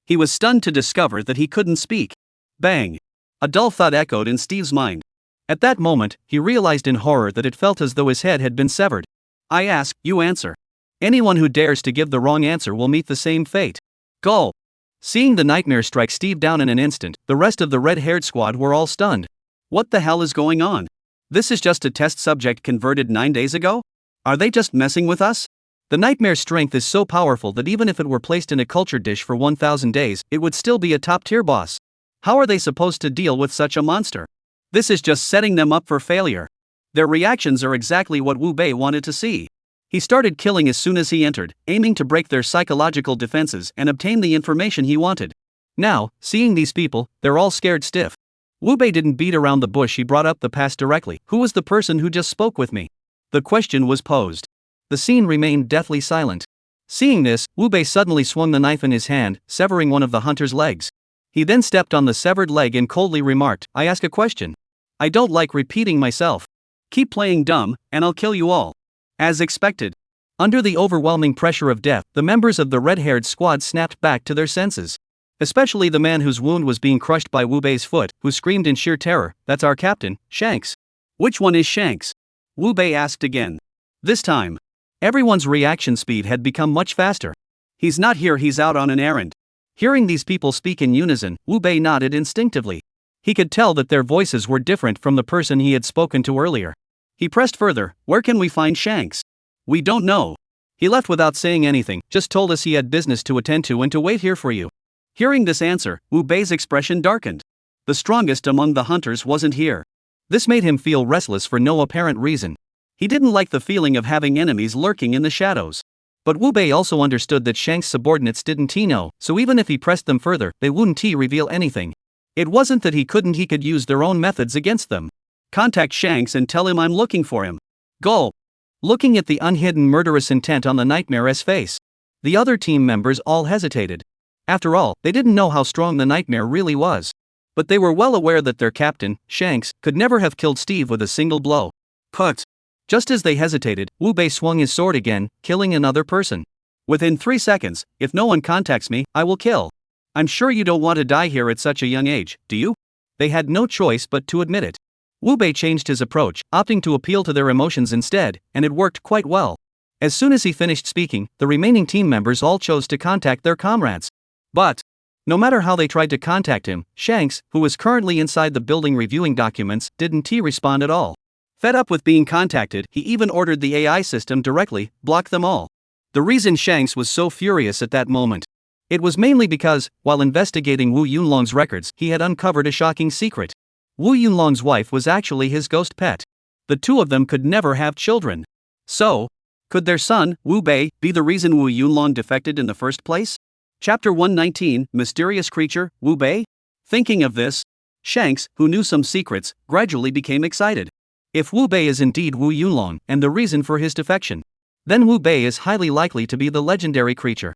he was stunned to discover that he couldn't speak. Bang! A dull thud echoed in Steve's mind. At that moment, he realized in horror that it felt as though his head had been severed. I ask, you answer. Anyone who dares to give the wrong answer will meet the same fate. Go! Seeing the nightmare strike Steve down in an instant, the rest of the red-haired squad were all stunned. What the hell is going on? This is just a test subject converted 9 days ago? Are they just messing with us? The nightmare's strength is so powerful that even if it were placed in a culture dish for 1,000 days, it would still be a top-tier boss. How are they supposed to deal with such a monster? This is just setting them up for failure. Their reactions are exactly what Wu Bei wanted to see. He started killing as soon as he entered, aiming to break their psychological defenses and obtain the information he wanted. Now, seeing these people, they're all scared stiff. Wu Bei didn't beat around the bush, he brought up the past directly. Who was the person who just spoke with me? The question was posed. The scene remained deathly silent. Seeing this, Wu Bei suddenly swung the knife in his hand, severing one of the hunter's legs. He then stepped on the severed leg and coldly remarked, I ask a question. I don't like repeating myself. Keep playing dumb, and I'll kill you all. As expected. Under the overwhelming pressure of death, the members of the red-haired squad snapped back to their senses. Especially the man whose wound was being crushed by Wu Bei's foot, who screamed in sheer terror, that's our captain, Shanks. Which one is Shanks? Wu Bei asked again. This time, everyone's reaction speed had become much faster. He's not here, he's out on an errand. Hearing these people speak in unison, Wu Bei nodded instinctively. He could tell that their voices were different from the person he had spoken to earlier. He pressed further, where can we find Shanks? We don't know. He left without saying anything, just told us he had business to attend to and to wait here for you. Hearing this answer, Wu Bei's expression darkened. The strongest among the hunters wasn't here. This made him feel restless for no apparent reason. He didn't like the feeling of having enemies lurking in the shadows. But Wu Bei also understood that Shanks' subordinates didn't know, so even if he pressed them further, they wouldn't reveal anything. It wasn't that he could use their own methods against them. Contact Shanks and tell him I'm looking for him. Go! Looking at the unhidden murderous intent on the nightmare's face, the other team members all hesitated. After all, they didn't know how strong the nightmare really was. But they were well aware that their captain, Shanks, could never have killed Steve with a single blow. Put! Just as they hesitated, Wu Bei swung his sword again, killing another person. Within 3 seconds, if no one contacts me, I will kill. I'm sure you don't want to die here at such a young age, do you? They had no choice but to admit it. Wu Bei changed his approach, opting to appeal to their emotions instead, and it worked quite well. As soon as he finished speaking, the remaining team members all chose to contact their comrades. But, no matter how they tried to contact him, Shanks, who was currently inside the building reviewing documents, didn't respond at all. Fed up with being contacted, he even ordered the AI system directly, block them all. The reason Shanks was so furious at that moment, it was mainly because, while investigating Wu Yunlong's records, he had uncovered a shocking secret. Wu Yunlong's wife was actually his ghost pet. The two of them could never have children. So, could their son, Wu Bei, be the reason Wu Yunlong defected in the first place? Chapter 119, Mysterious Creature, Wu Bei? Thinking of this, Shanks, who knew some secrets, gradually became excited. If Wu Bei is indeed Wu Yunlong, and the reason for his defection, then Wu Bei is highly likely to be the legendary creature.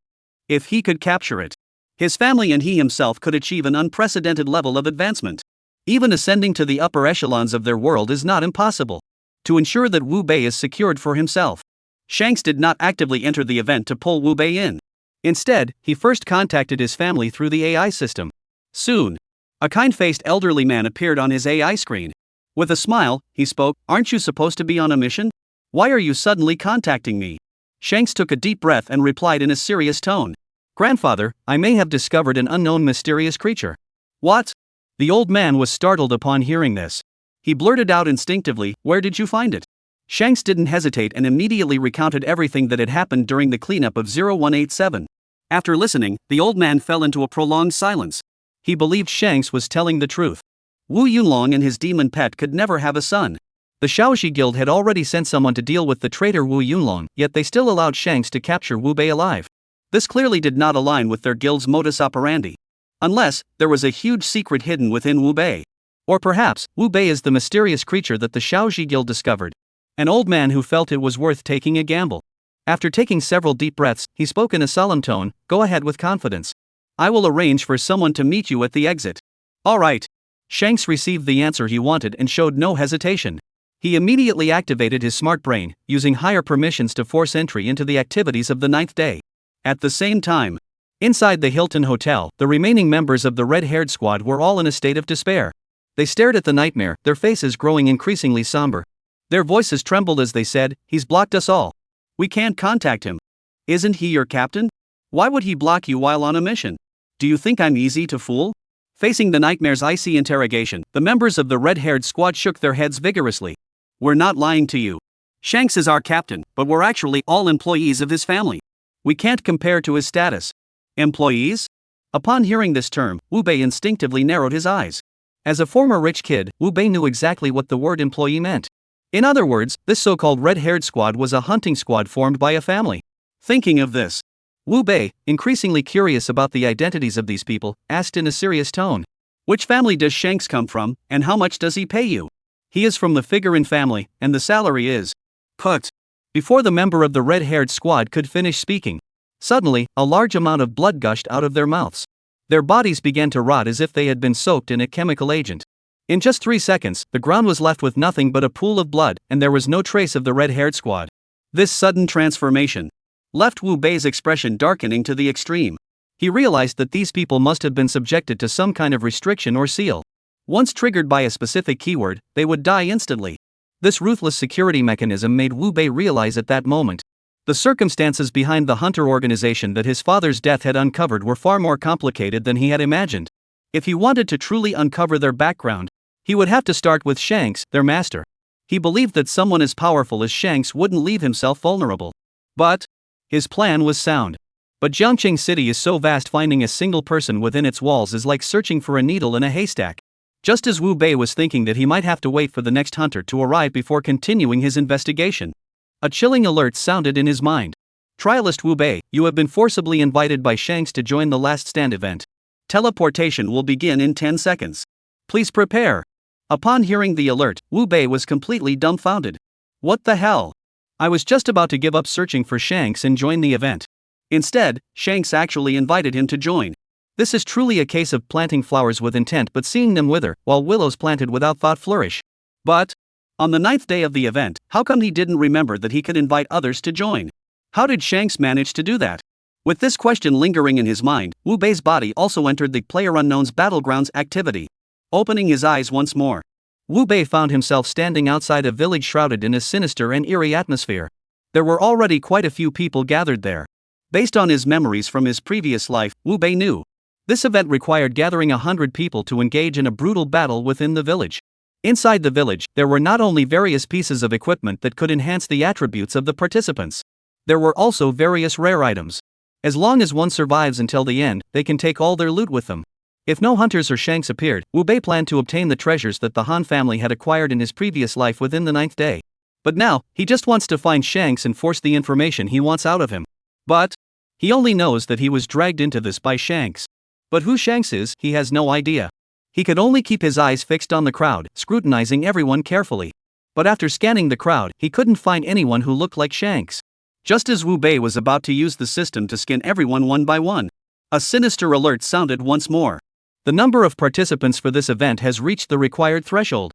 If he could capture it, his family and he himself could achieve an unprecedented level of advancement. Even ascending to the upper echelons of their world is not impossible. To ensure that Wu Bei is secured for himself, Shanks did not actively enter the event to pull Wu Bei in. Instead, he first contacted his family through the AI system. Soon, a kind-faced elderly man appeared on his AI screen. With a smile, he spoke, "Aren't you supposed to be on a mission? Why are you suddenly contacting me?" Shanks took a deep breath and replied in a serious tone. "Grandfather, I may have discovered an unknown mysterious creature." "What?" The old man was startled upon hearing this. He blurted out instinctively, "Where did you find it?" Shanks didn't hesitate and immediately recounted everything that had happened during the cleanup of 0187. After listening, the old man fell into a prolonged silence. He believed Shanks was telling the truth. Wu Yunlong and his demon pet could never have a son. The Shaoxi Guild had already sent someone to deal with the traitor Wu Yunlong, yet they still allowed Shanks to capture Wu Bei alive. This clearly did not align with their guild's modus operandi. Unless, there was a huge secret hidden within Wu Bei. Or perhaps, Wu Bei is the mysterious creature that the Shaoxi Guild discovered. An old man who felt it was worth taking a gamble. After taking several deep breaths, he spoke in a solemn tone, "Go ahead with confidence. I will arrange for someone to meet you at the exit." "All right." Shanks received the answer he wanted and showed no hesitation. He immediately activated his smart brain, using higher permissions to force entry into the activities of the 9th day. At the same time, inside the Hilton Hotel, the remaining members of the red-haired squad were all in a state of despair. They stared at the nightmare, their faces growing increasingly somber. Their voices trembled as they said, "He's blocked us all. We can't contact him. Isn't he your captain? Why would he block you while on a mission? Do you think I'm easy to fool?" Facing the nightmare's icy interrogation, the members of the red-haired squad shook their heads vigorously. "We're not lying to you. Shanks is our captain, but we're actually all employees of his family. We can't compare to his status." Employees? Upon hearing this term, Wu Bei instinctively narrowed his eyes. As a former rich kid, Wu Bei knew exactly what the word employee meant. In other words, this so-called red-haired squad was a hunting squad formed by a family. Thinking of this, Wu Bei, increasingly curious about the identities of these people, asked in a serious tone, "Which family does Shanks come from, and how much does he pay you?" "He is from the Figurine family, and the salary is put." Before the member of the red-haired squad could finish speaking, suddenly, a large amount of blood gushed out of their mouths. Their bodies began to rot as if they had been soaked in a chemical agent. In just 3 seconds, the ground was left with nothing but a pool of blood, and there was no trace of the red-haired squad. This sudden transformation left Wu Bei's expression darkening to the extreme. He realized that these people must have been subjected to some kind of restriction or seal. Once triggered by a specific keyword, they would die instantly. This ruthless security mechanism made Wu Bei realize at that moment the circumstances behind the hunter organization that his father's death had uncovered were far more complicated than he had imagined. If he wanted to truly uncover their background, he would have to start with Shanks, their master. He believed that someone as powerful as Shanks wouldn't leave himself vulnerable. But his plan was sound. But Jiangqing City is so vast, finding a single person within its walls is like searching for a needle in a haystack. Just as Wu Bei was thinking that he might have to wait for the next hunter to arrive before continuing his investigation, a chilling alert sounded in his mind. "Trialist Wu Bei, you have been forcibly invited by Shanks to join the Last Stand event. Teleportation will begin in 10 seconds. Please prepare." Upon hearing the alert, Wu Bei was completely dumbfounded. What the hell? I was just about to give up searching for Shanks and join the event. Instead, Shanks actually invited him to join. This is truly a case of planting flowers with intent but seeing them wither, while willows planted without thought flourish. But on the 9th day of the event, how come he didn't remember that he could invite others to join? How did Shanks manage to do that? With this question lingering in his mind, Wu Bei's body also entered the PlayerUnknown's Battlegrounds activity. Opening his eyes once more, Wu Bei found himself standing outside a village shrouded in a sinister and eerie atmosphere. There were already quite a few people gathered there. Based on his memories from his previous life, Wu Bei knew this event required gathering 100 people to engage in a brutal battle within the village. Inside the village, there were not only various pieces of equipment that could enhance the attributes of the participants. There were also various rare items. As long as one survives until the end, they can take all their loot with them. If no hunters or Shanks appeared, Wu Bei planned to obtain the treasures that the Han family had acquired in his previous life within the 9th day. But now, he just wants to find Shanks and force the information he wants out of him. But he only knows that he was dragged into this by Shanks. But who Shanks is, he has no idea. He could only keep his eyes fixed on the crowd, scrutinizing everyone carefully. But after scanning the crowd, he couldn't find anyone who looked like Shanks. Just as Wu Bei was about to use the system to skin everyone one by one, a sinister alert sounded once more. The number of participants for this event has reached the required threshold.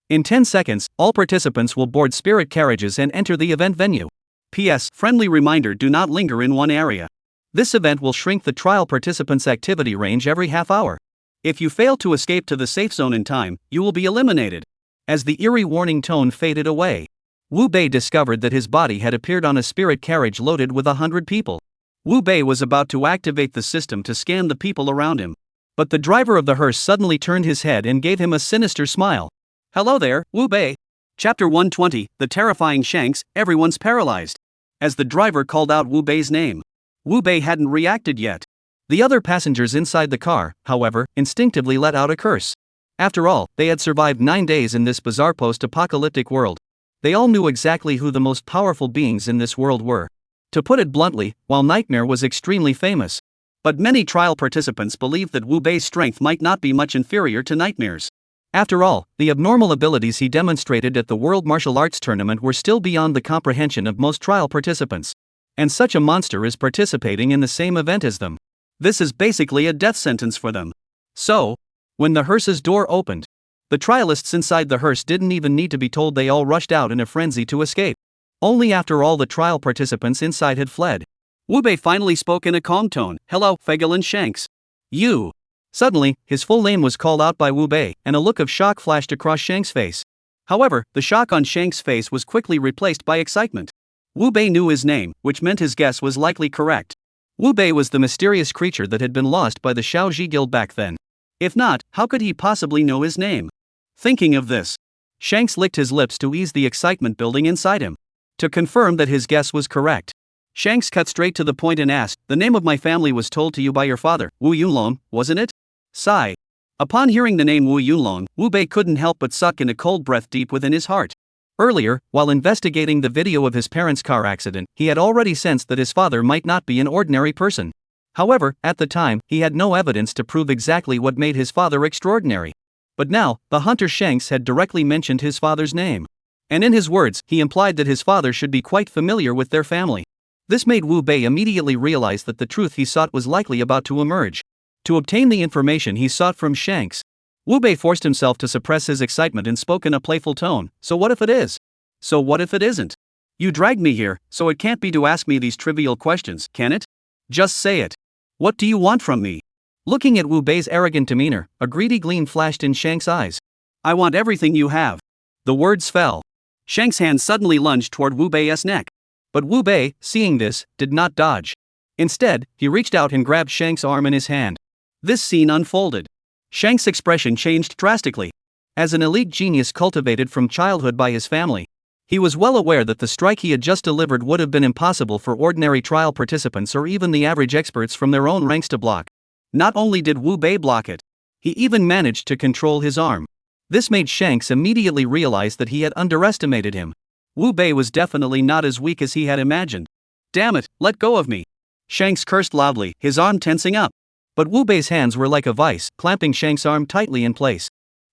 In 10 seconds, all participants will board spirit carriages and enter the event venue. P.S. Friendly reminder: do not linger in one area. This event will shrink the trial participants' activity range every half hour. If you fail to escape to the safe zone in time, you will be eliminated. As the eerie warning tone faded away, Wu Bei discovered that his body had appeared on a spirit carriage loaded with 100 people. Wu Bei was about to activate the system to scan the people around him. But the driver of the hearse suddenly turned his head and gave him a sinister smile. "Hello there, Wu Bei." Chapter 120, The Terrifying Shanks, Everyone's Paralyzed. As the driver called out Wu Bei's name, Wu Bei hadn't reacted yet. The other passengers inside the car, however, instinctively let out a curse. After all, they had survived 9 days in this bizarre post-apocalyptic world. They all knew exactly who the most powerful beings in this world were. To put it bluntly, while Nightmare was extremely famous, but many trial participants believed that Wu Bei's strength might not be much inferior to Nightmare's. After all, the abnormal abilities he demonstrated at the World Martial Arts Tournament were still beyond the comprehension of most trial participants. And such a monster is participating in the same event as them. This is basically a death sentence for them. So, When the hearse's door opened, the trialists inside the hearse didn't even need to be told. They all rushed out in a frenzy to escape. Only after all the trial participants inside had fled, Wu Bei finally spoke in a calm tone. "Hello, Fegelin Shanks." "You." Suddenly, his full name was called out by Wu Bei, and a look of shock flashed across Shanks' face. However, the shock on Shanks' face was quickly replaced by excitement. Wu Bei knew his name, which meant his guess was likely correct. Wu Bei was the mysterious creature that had been lost by the Shaoji Guild back then. If not, how could he possibly know his name? Thinking of this, Shanks licked his lips to ease the excitement building inside him. To confirm that his guess was correct, Shanks cut straight to the point and asked, "The name of my family was told to you by your father, Wu Yunlong, wasn't it?" Sigh. Upon hearing the name Wu Yunlong, Wu Bei couldn't help but suck in a cold breath deep within his heart. Earlier, while investigating the video of his parents' car accident, he had already sensed that his father might not be an ordinary person. However, at the time, he had no evidence to prove exactly what made his father extraordinary. But now, the hunter Shanks had directly mentioned his father's name. And in his words, he implied that his father should be quite familiar with their family. This made Wu Bei immediately realize that the truth he sought was likely about to emerge. To obtain the information he sought from Shanks, Wu Bei forced himself to suppress his excitement and spoke in a playful tone. "So what if it is? So what if it isn't? You dragged me here, so it can't be to ask me these trivial questions, can it? Just say it. What do you want from me?" Looking at Wu Bei's arrogant demeanor, a greedy gleam flashed in Shanks' eyes. "I want everything you have." The words fell. Shanks' hand suddenly lunged toward Wu Bei's neck. But Wu Bei, seeing this, did not dodge. Instead, he reached out and grabbed Shanks' arm in his hand. This scene unfolded. Shanks' expression changed drastically. As an elite genius cultivated from childhood by his family, he was well aware that the strike he had just delivered would have been impossible for ordinary trial participants or even the average experts from their own ranks to block. Not only did Wu Bei block it, he even managed to control his arm. This made Shanks immediately realize that he had underestimated him. Wu Bei was definitely not as weak as he had imagined. "Damn it, let go of me!" Shanks cursed loudly, his arm tensing up. But Wu Bei's hands were like a vice, clamping Shanks' arm tightly in place.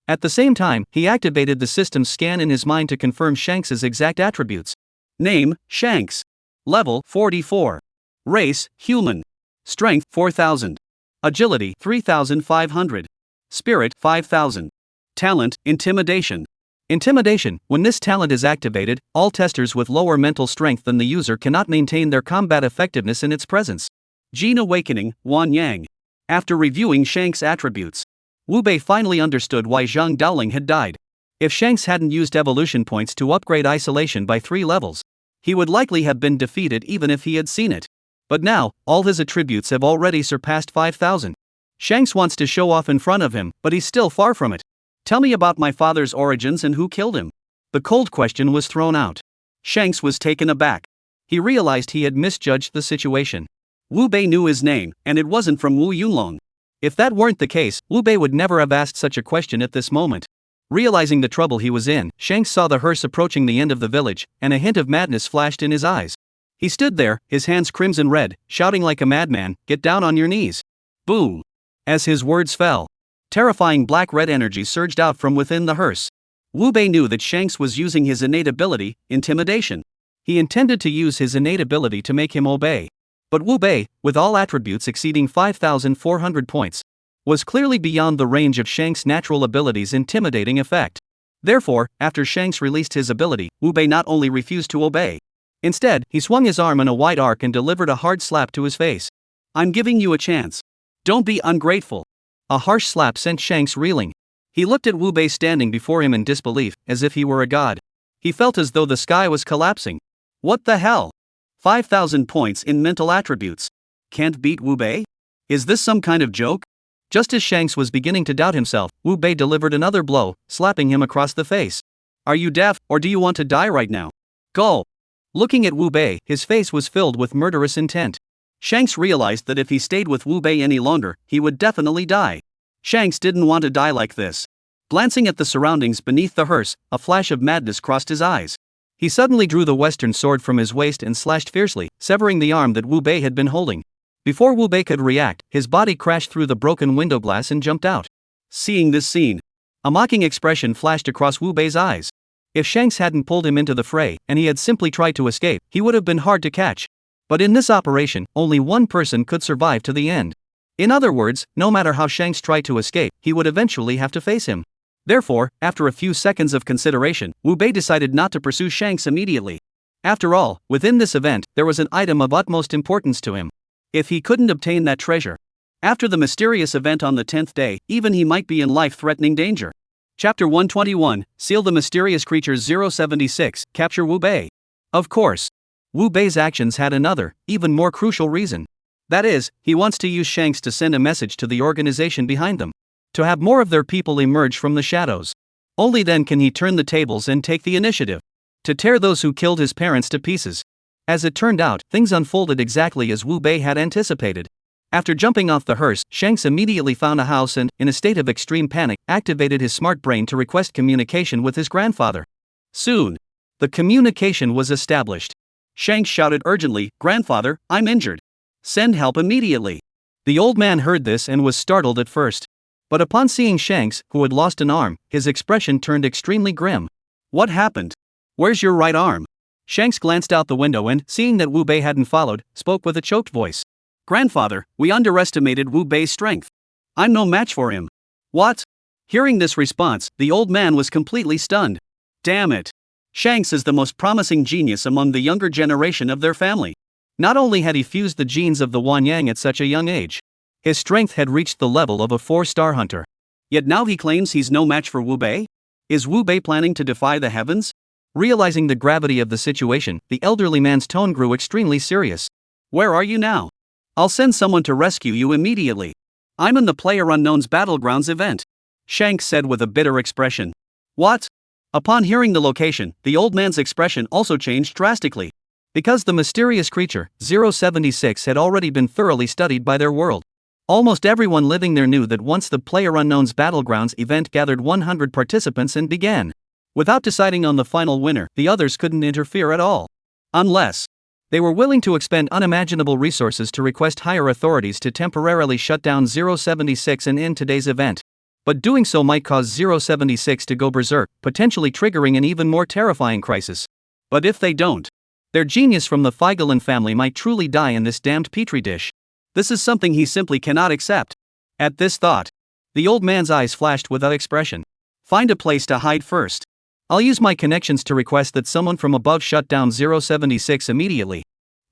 At the same time, he activated the system's scan in his mind to confirm Shanks' exact attributes. Name, Shanks. Level, 44. Race, human. Strength, 4,000. Agility, 3,500. Spirit, 5,000. Talent, intimidation. Intimidation. When this talent is activated, all testers with lower mental strength than the user cannot maintain their combat effectiveness in its presence. Gene Awakening, Wan Yang. After reviewing Shanks' attributes, Wu Bei finally understood why Zhang Daoling had died. If Shanks hadn't used evolution points to upgrade isolation by 3 levels, he would likely have been defeated even if he had seen it. But now, all his attributes have already surpassed 5,000. Shanks wants to show off in front of him, but he's still far from it. "Tell me about my father's origins and who killed him." The cold question was thrown out. Shanks was taken aback. He realized he had misjudged the situation. Wu Bei knew his name, and it wasn't from Wu Yunlong. If that weren't the case, Wu Bei would never have asked such a question at this moment. Realizing the trouble he was in, Shanks saw the hearse approaching the end of the village, and a hint of madness flashed in his eyes. He stood there, his hands crimson red, shouting like a madman, "Get down on your knees." Boom! As his words fell, terrifying black-red energy surged out from within the hearse. Wu Bei knew that Shanks was using his innate ability, intimidation. He intended to use his innate ability to make him obey. But Wu Bei, with all attributes exceeding 5,400 points, was clearly beyond the range of Shanks' natural ability's intimidating effect. Therefore, after Shanks released his ability, Wu Bei not only refused to obey. Instead, he swung his arm in a wide arc and delivered a hard slap to his face. "I'm giving you a chance. Don't be ungrateful." A harsh slap sent Shanks reeling. He looked at Wu Bei standing before him in disbelief, as if he were a god. He felt as though the sky was collapsing. What the hell? 5,000 points in mental attributes. Can't beat Wu Bei? Is this some kind of joke? Just as Shanks was beginning to doubt himself, Wu Bei delivered another blow, slapping him across the face. "Are you deaf, or do you want to die right now? Go!" Looking at Wu Bei, his face was filled with murderous intent. Shanks realized that if he stayed with Wu Bei any longer, he would definitely die. Shanks didn't want to die like this. Glancing at the surroundings beneath the hearse, a flash of madness crossed his eyes. He suddenly drew the western sword from his waist and slashed fiercely, severing the arm that Wu Bei had been holding. Before Wu Bei could react, his body crashed through the broken window glass and jumped out. Seeing this scene, a mocking expression flashed across Wu Bei's eyes. If Shanks hadn't pulled him into the fray, and he had simply tried to escape, he would have been hard to catch. But in this operation, only one person could survive to the end. In other words, no matter how Shanks tried to escape, he would eventually have to face him. Therefore, after a few seconds of consideration, Wu Bei decided not to pursue Shanks immediately. After all, within this event, there was an item of utmost importance to him. If he couldn't obtain that treasure, after the mysterious event on the 10th day, even he might be in life-threatening danger. Chapter 121, Seal the Mysterious Creatures 076, Capture Wu Bei. Of course, Wu Bei's actions had another, even more crucial reason. That is, he wants to use Shanks to send a message to the organization behind them. To have more of their people emerge from the shadows. Only then can he turn the tables and take the initiative. To tear those who killed his parents to pieces. As it turned out, things unfolded exactly as Wu Bei had anticipated. After jumping off the hearse, Shanks immediately found a house and, in a state of extreme panic, activated his smart brain to request communication with his grandfather. Soon, the communication was established. Shanks shouted urgently, "Grandfather, I'm injured. Send help immediately." The old man heard this and was startled at first. But upon seeing Shanks, who had lost an arm, his expression turned extremely grim. "What happened? Where's your right arm?" Shanks glanced out the window and, seeing that Wu Bei hadn't followed, spoke with a choked voice. "Grandfather, we underestimated Wu Bei's strength. I'm no match for him." "What?" Hearing this response, the old man was completely stunned. Damn it. Shanks is the most promising genius among the younger generation of their family. Not only had he fused the genes of the Wanyang at such a young age, his strength had reached the level of a 4-star hunter. Yet now he claims he's no match for Wu Bei? Is Wu Bei planning to defy the heavens? Realizing the gravity of the situation, the elderly man's tone grew extremely serious. "Where are you now? I'll send someone to rescue you immediately. I'm in the PlayerUnknown's Battlegrounds event," Shanks said with a bitter expression. "What?" Upon hearing the location, the old man's expression also changed drastically. Because the mysterious creature, 076, had already been thoroughly studied by their world. Almost everyone living there knew that once the PlayerUnknown's Battlegrounds event gathered 100 participants and began. Without deciding on the final winner, the others couldn't interfere at all. Unless they were willing to expend unimaginable resources to request higher authorities to temporarily shut down 076 and end today's event. But doing so might cause 076 to go berserk, potentially triggering an even more terrifying crisis. But if they don't, their genius from the Feigelin family might truly die in this damned petri dish. This is something he simply cannot accept. At this thought, the old man's eyes flashed without expression. Find a place to hide first. I'll use my connections to request that someone from above shut down 076 immediately.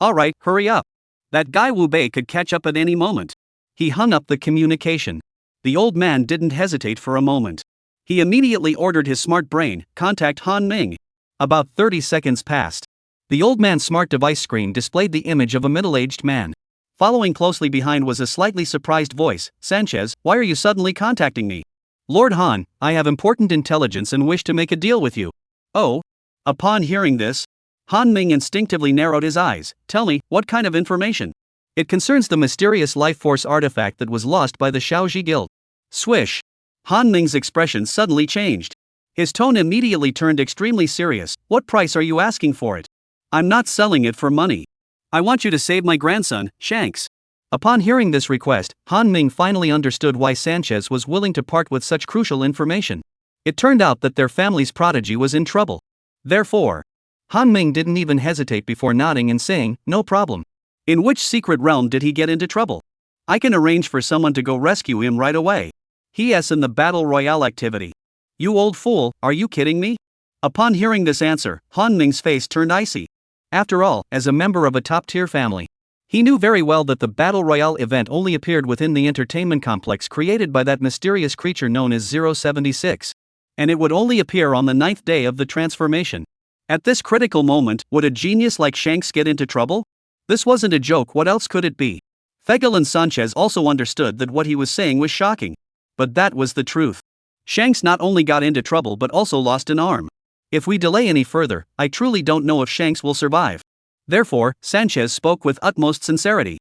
Alright, hurry up. That guy Wu Bei could catch up at any moment. He hung up the communication. The old man didn't hesitate for a moment. He immediately ordered his smart brain, contact Han Ming. About 30 seconds passed. The old man's smart device screen displayed the image of a middle-aged man. Following closely behind was a slightly surprised voice. "Sanchez, why are you suddenly contacting me?" "Lord Han, I have important intelligence and wish to make a deal with you." "Oh?" Upon hearing this, Han Ming instinctively narrowed his eyes. "Tell me, what kind of information?" "It concerns the mysterious life force artifact that was lost by the Shaoji Guild." Swish. Han Ming's expression suddenly changed. His tone immediately turned extremely serious. "What price are you asking for it?" "I'm not selling it for money. I want you to save my grandson, Shanks." Upon hearing this request, Han Ming finally understood why Sanchez was willing to part with such crucial information. It turned out that their family's prodigy was in trouble. Therefore, Han Ming didn't even hesitate before nodding and saying, "No problem." "In which secret realm did he get into trouble? I can arrange for someone to go rescue him right away." "He's in the Battle Royale activity." "You old fool, are you kidding me?" Upon hearing this answer, Han Ming's face turned icy. After all, as a member of a top-tier family, he knew very well that the Battle Royale event only appeared within the entertainment complex created by that mysterious creature known as 076. And it would only appear on the 9th day of the transformation. At this critical moment, would a genius like Shanks get into trouble? This wasn't a joke, what else could it be? Feigelin Sanchez also understood that what he was saying was shocking. But that was the truth. Shanks not only got into trouble but also lost an arm. If we delay any further, I truly don't know if Shanks will survive. Therefore, Sanchez spoke with utmost sincerity.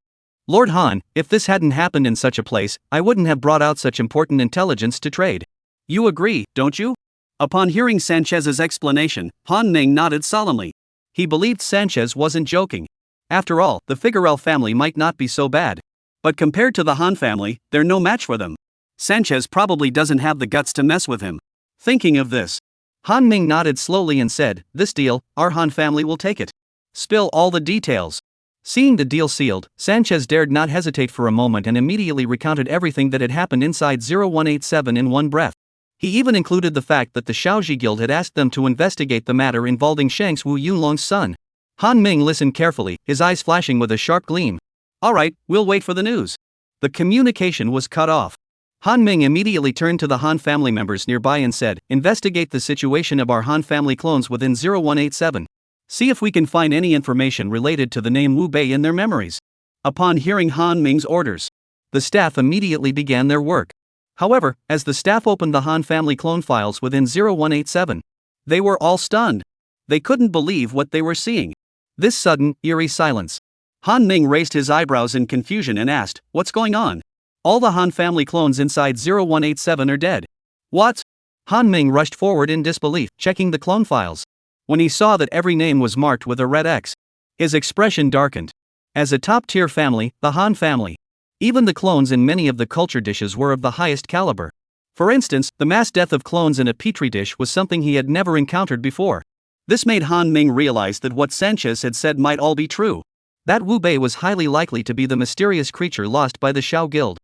"Lord Han, if this hadn't happened in such a place, I wouldn't have brought out such important intelligence to trade. You agree, don't you?" Upon hearing Sanchez's explanation, Han Ming nodded solemnly. He believed Sanchez wasn't joking. After all, the Figueroa family might not be so bad. But compared to the Han family, they're no match for them. Sanchez probably doesn't have the guts to mess with him. Thinking of this, Han Ming nodded slowly and said, "This deal, our Han family will take it." "Spill all the details." Seeing the deal sealed, Sanchez dared not hesitate for a moment and immediately recounted everything that had happened inside 0187 in one breath. He even included the fact that the Shaoji Guild had asked them to investigate the matter involving Shanks Wu Yunlong's son. Han Ming listened carefully, his eyes flashing with a sharp gleam. "Alright, we'll wait for the news." The communication was cut off. Han Ming immediately turned to the Han family members nearby and said, "Investigate the situation of our Han family clones within 0187. See if we can find any information related to the name Wu Bei in their memories." Upon hearing Han Ming's orders, the staff immediately began their work. However, as the staff opened the Han family clone files within 0187, they were all stunned. They couldn't believe what they were seeing. This sudden, eerie silence. Han Ming raised his eyebrows in confusion and asked, "What's going on? All the Han family clones inside 0187 are dead." "What?" Han Ming rushed forward in disbelief, checking the clone files. When he saw that every name was marked with a red X, his expression darkened. As a top-tier family, the Han family, even the clones in many of the culture dishes were of the highest caliber. For instance, the mass death of clones in a petri dish was something he had never encountered before. This made Han Ming realize that what Sanchez had said might all be true. That Wu Bei was highly likely to be the mysterious creature lost by the Shao Guild.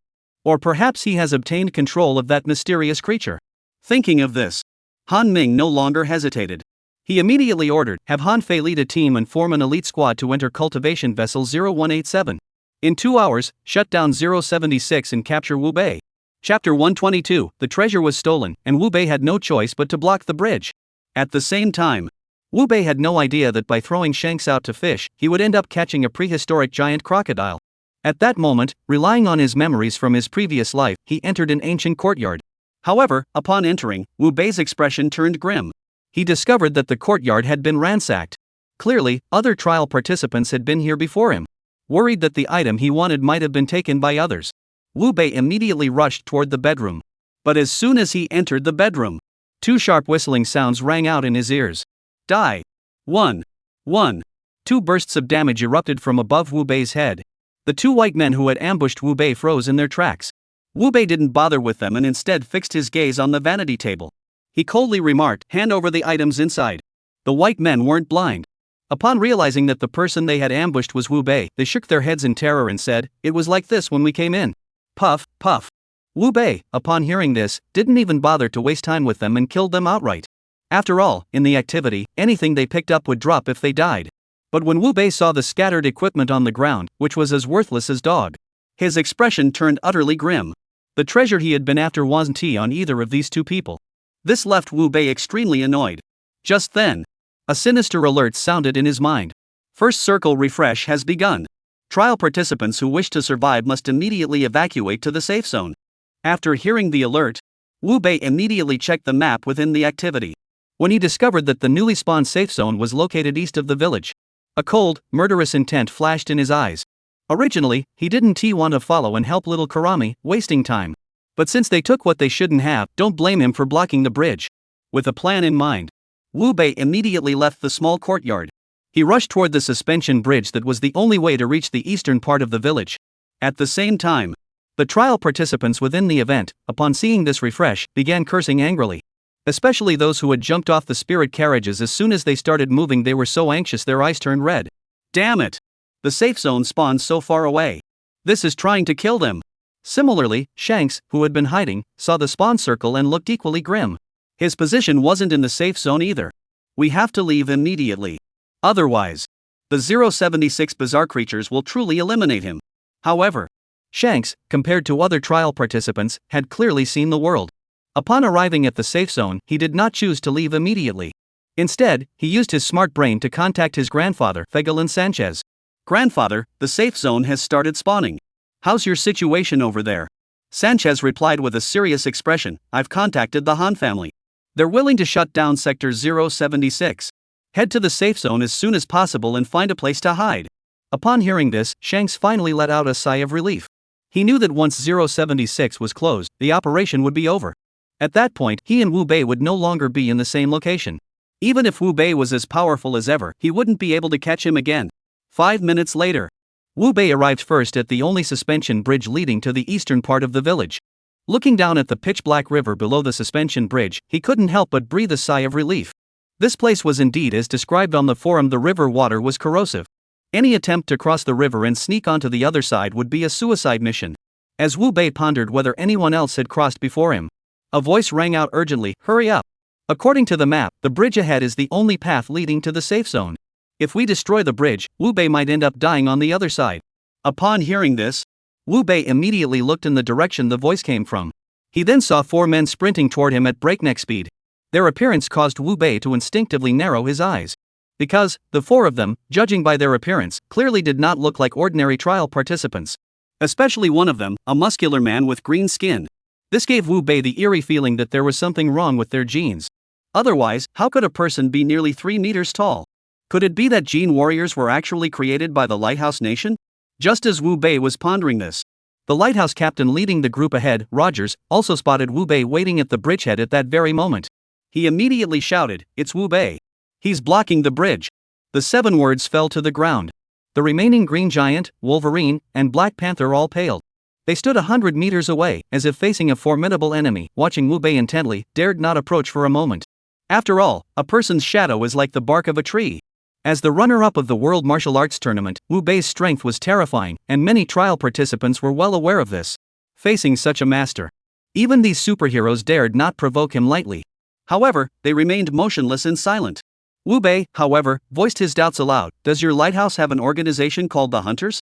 Or perhaps he has obtained control of that mysterious creature. Thinking of this, Han Ming no longer hesitated. He immediately ordered, "Have Han Fei lead a team and form an elite squad to enter cultivation vessel 0187. In 2 hours, shut down 076 and capture Wu Bei." Chapter 122, the treasure was stolen, and Wu Bei had no choice but to block the bridge. At the same time, Wu Bei had no idea that by throwing Shanks out to fish, he would end up catching a prehistoric giant crocodile. At that moment, relying on his memories from his previous life, he entered an ancient courtyard. However, upon entering, Wu Bei's expression turned grim. He discovered that the courtyard had been ransacked. Clearly, other trial participants had been here before him. Worried that the item he wanted might have been taken by others, Wu Bei immediately rushed toward the bedroom. But as soon as he entered the bedroom, 2 sharp whistling sounds rang out in his ears. Die. 1. 1. 2 bursts of damage erupted from above Wu Bei's head. The 2 white men who had ambushed Wu Bei froze in their tracks. Wu Bei didn't bother with them and instead fixed his gaze on the vanity table. He coldly remarked, "Hand over the items inside." The white men weren't blind. Upon realizing that the person they had ambushed was Wu Bei, they shook their heads in terror and said, "It was like this when we came in." Puff, puff. Wu Bei, upon hearing this, didn't even bother to waste time with them and killed them outright. After all, in the activity, anything they picked up would drop if they died. But when Wu Bei saw the scattered equipment on the ground, which was as worthless as dog, his expression turned utterly grim. The treasure he had been after wasn't on either of these 2 people. This left Wu Bei extremely annoyed. Just then, a sinister alert sounded in his mind. First circle refresh has begun. Trial participants who wish to survive must immediately evacuate to the safe zone. After hearing the alert, Wu Bei immediately checked the map within the activity. When he discovered that the newly spawned safe zone was located east of the village, a cold, murderous intent flashed in his eyes. Originally, he didn't want to follow and help little Karami, wasting time. But since they took what they shouldn't have, don't blame him for blocking the bridge. With a plan in mind, Wu Bei immediately left the small courtyard. He rushed toward the suspension bridge that was the only way to reach the eastern part of the village. At the same time, the trial participants within the event, upon seeing this refresh, began cursing angrily. Especially those who had jumped off the spirit carriages as soon as they started moving. They were so anxious their eyes turned red. Damn it! The safe zone spawned so far away. This is trying to kill them. Similarly, Shanks, who had been hiding, saw the spawn circle and looked equally grim. His position wasn't in the safe zone either. We have to leave immediately. Otherwise, the 076 bizarre creatures will truly eliminate him. However, Shanks, compared to other trial participants, had clearly seen the world. Upon arriving at the safe zone, he did not choose to leave immediately. Instead, he used his smart brain to contact his grandfather, Fegolin Sanchez. "Grandfather, the safe zone has started spawning. How's your situation over there?" Sanchez replied with a serious expression, "I've contacted the Han family. They're willing to shut down sector 076. Head to the safe zone as soon as possible and find a place to hide." Upon hearing this, Shanks finally let out a sigh of relief. He knew that once 076 was closed, the operation would be over. At that point, he and Wu Bei would no longer be in the same location. Even if Wu Bei was as powerful as ever, he wouldn't be able to catch him again. 5 minutes later, Wu Bei arrived first at the only suspension bridge leading to the eastern part of the village. Looking down at the pitch-black river below the suspension bridge, he couldn't help but breathe a sigh of relief. This place was indeed as described on the forum. The river water was corrosive. Any attempt to cross the river and sneak onto the other side would be a suicide mission. As Wu Bei pondered whether anyone else had crossed before him, a voice rang out urgently, "Hurry up! According to the map, the bridge ahead is the only path leading to the safe zone. If we destroy the bridge, Wu Bei might end up dying on the other side." Upon hearing this, Wu Bei immediately looked in the direction the voice came from. He then saw 4 men sprinting toward him at breakneck speed. Their appearance caused Wu Bei to instinctively narrow his eyes. Because, the 4 of them, judging by their appearance, clearly did not look like ordinary trial participants. Especially one of them, a muscular man with green skin. This gave Wu Bei the eerie feeling that there was something wrong with their genes. Otherwise, how could a person be nearly 3 meters tall? Could it be that gene warriors were actually created by the Lighthouse Nation? Just as Wu Bei was pondering this, the lighthouse captain leading the group ahead, Rogers, also spotted Wu Bei waiting at the bridgehead at that very moment. He immediately shouted, "It's Wu Bei. He's blocking the bridge." The 7 words fell to the ground. The remaining Green Giant, Wolverine, and Black Panther all paled. They stood 100 meters away, as if facing a formidable enemy, watching Wu Bei intently, dared not approach for a moment. After all, a person's shadow is like the bark of a tree. As the runner-up of the World Martial Arts Tournament, Wu Bei's strength was terrifying, and many trial participants were well aware of this. Facing such a master, even these superheroes dared not provoke him lightly. However, they remained motionless and silent. Wu Bei, however, voiced his doubts aloud. "Does your lighthouse have an organization called the Hunters?"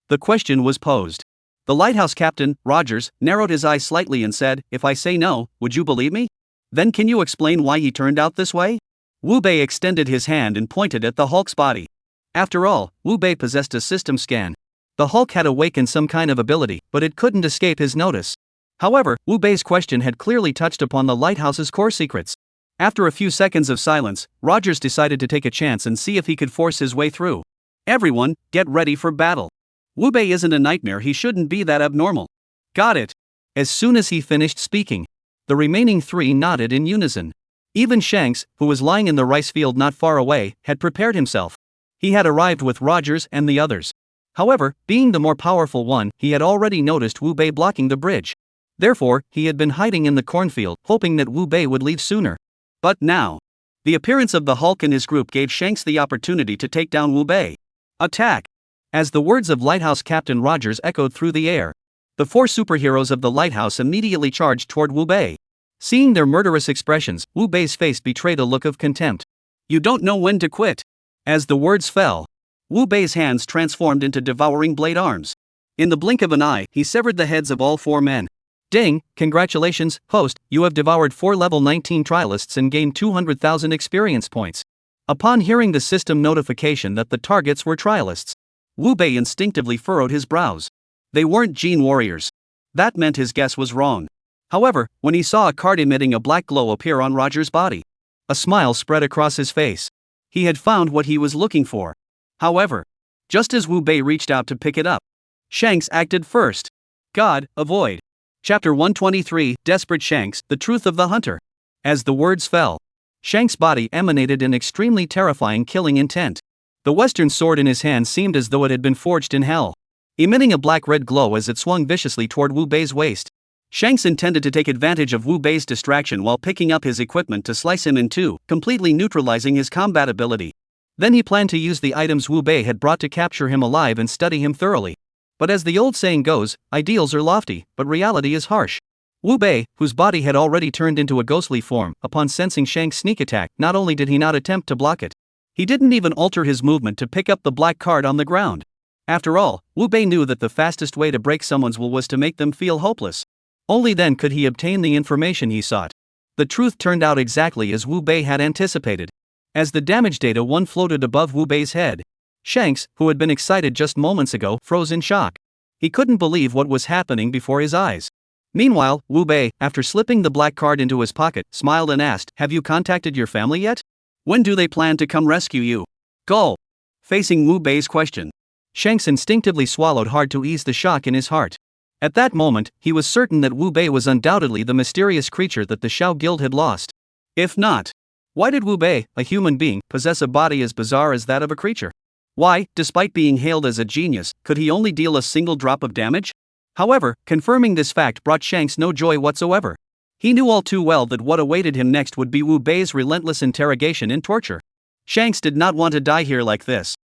The question was posed. The lighthouse captain, Rogers, narrowed his eyes slightly and said, "If I say no, would you believe me? Then can you explain why he turned out this way?" Wu Bei extended his hand and pointed at the Hulk's body. After all, Wu Bei possessed a system scan. The Hulk had awakened some kind of ability, but it couldn't escape his notice. However, Wu Bei's question had clearly touched upon the lighthouse's core secrets. After a few seconds of silence, Rogers decided to take a chance and see if he could force his way through. "Everyone, get ready for battle. Wu Bei isn't a nightmare, he shouldn't be that abnormal." "Got it." As soon as he finished speaking, the remaining 3 nodded in unison. Even Shanks, who was lying in the rice field not far away, had prepared himself. He had arrived with Rogers and the others. However, being the more powerful one, he had already noticed Wu Bei blocking the bridge. Therefore, he had been hiding in the cornfield, hoping that Wu Bei would leave sooner. But now, the appearance of the Hulk and his group gave Shanks the opportunity to take down Wu Bei. "Attack!" As the words of Lighthouse Captain Rogers echoed through the air, the 4 superheroes of the lighthouse immediately charged toward Wu Bei. Seeing their murderous expressions, Wu Bei's face betrayed a look of contempt. "You don't know when to quit." As the words fell, Wu Bei's hands transformed into devouring blade arms. In the blink of an eye, he severed the heads of all 4 men. "Ding, congratulations, host, you have devoured 4 level 19 trialists and gained 200,000 experience points." Upon hearing the system notification that the targets were trialists, Wu Bei instinctively furrowed his brows. They weren't gene warriors. That meant his guess was wrong. However, when he saw a card emitting a black glow appear on Roger's body, a smile spread across his face. He had found what he was looking for. However, just as Wu Bei reached out to pick it up, Shanks acted first. God, avoid. Chapter 123, Desperate Shanks, The Truth of the Hunter. As the words fell, Shanks' body emanated an extremely terrifying killing intent. The western sword in his hand seemed as though it had been forged in hell, emitting a black-red glow as it swung viciously toward Wu Bei's waist. Shanks intended to take advantage of Wu Bei's distraction while picking up his equipment to slice him in 2, completely neutralizing his combat ability. Then he planned to use the items Wu Bei had brought to capture him alive and study him thoroughly. But as the old saying goes, ideals are lofty, but reality is harsh. Wu Bei, whose body had already turned into a ghostly form, upon sensing Shanks' sneak attack, not only did he not attempt to block it, he didn't even alter his movement to pick up the black card on the ground. After all, Wu Bei knew that the fastest way to break someone's will was to make them feel hopeless. Only then could he obtain the information he sought. The truth turned out exactly as Wu Bei had anticipated. As the damage data 1 floated above Wu Bei's head, Shanks, who had been excited just moments ago, froze in shock. He couldn't believe what was happening before his eyes. Meanwhile, Wu Bei, after slipping the black card into his pocket, smiled and asked, "Have you contacted your family yet? When do they plan to come rescue you?" "Go." Facing Wu Bei's question, Shanks instinctively swallowed hard to ease the shock in his heart. At that moment, he was certain that Wu Bei was undoubtedly the mysterious creature that the Shao Guild had lost. If not, why did Wu Bei, a human being, possess a body as bizarre as that of a creature? Why, despite being hailed as a genius, could he only deal a single drop of damage? However, confirming this fact brought Shanks no joy whatsoever. He knew all too well that what awaited him next would be Wu Bei's relentless interrogation and torture. Shanks did not want to die here like this.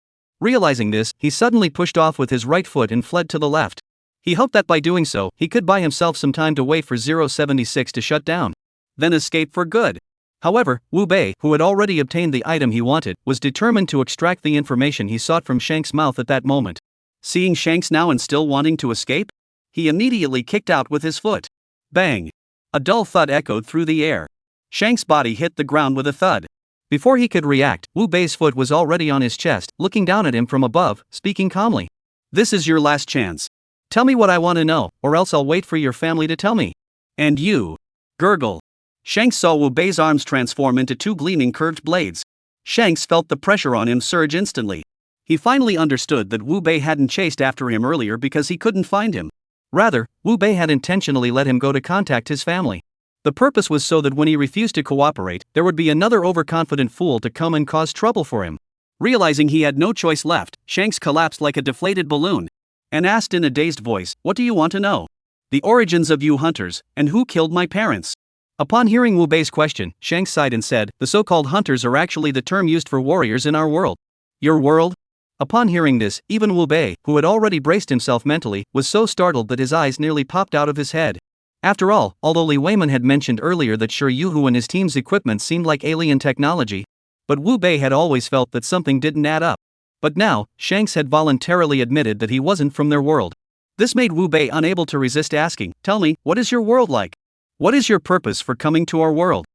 Realizing this, he suddenly pushed off with his right foot and fled to the left. He hoped that by doing so, he could buy himself some time to wait for 076 to shut down, then escape for good. However, Wu Bei, who had already obtained the item he wanted, was determined to extract the information he sought from Shanks' mouth at that moment. Seeing Shanks now and still wanting to escape, he immediately kicked out with his foot. Bang! A dull thud echoed through the air. Shanks' body hit the ground with a thud. Before he could react, Wu Bei's foot was already on his chest, looking down at him from above, speaking calmly. "This is your last chance. Tell me what I want to know, or else I'll wait for your family to tell me." "And you?" Gurgle. Shanks saw Wu Bei's arms transform into two gleaming curved blades. Shanks felt the pressure on him surge instantly. He finally understood that Wu Bei hadn't chased after him earlier because he couldn't find him. Rather, Wu Bei had intentionally let him go to contact his family. The purpose was so that when he refused to cooperate, there would be another overconfident fool to come and cause trouble for him. Realizing he had no choice left, Shanks collapsed like a deflated balloon and asked in a dazed voice, "What do you want to know?" "The origins of you hunters, and who killed my parents." Upon hearing Wu Bei's question, Shanks sighed and said, "The so-called hunters are actually the term used for warriors in our world." "Your world?" Upon hearing this, even Wu Bei, who had already braced himself mentally, was so startled that his eyes nearly popped out of his head. After all, although Li Weiman had mentioned earlier that Shi Yuhu and his team's equipment seemed like alien technology, but Wu Bei had always felt that something didn't add up. But now, Shanks had voluntarily admitted that he wasn't from their world. This made Wu Bei unable to resist asking, "Tell me, what is your world like? What is your purpose for coming to our world?"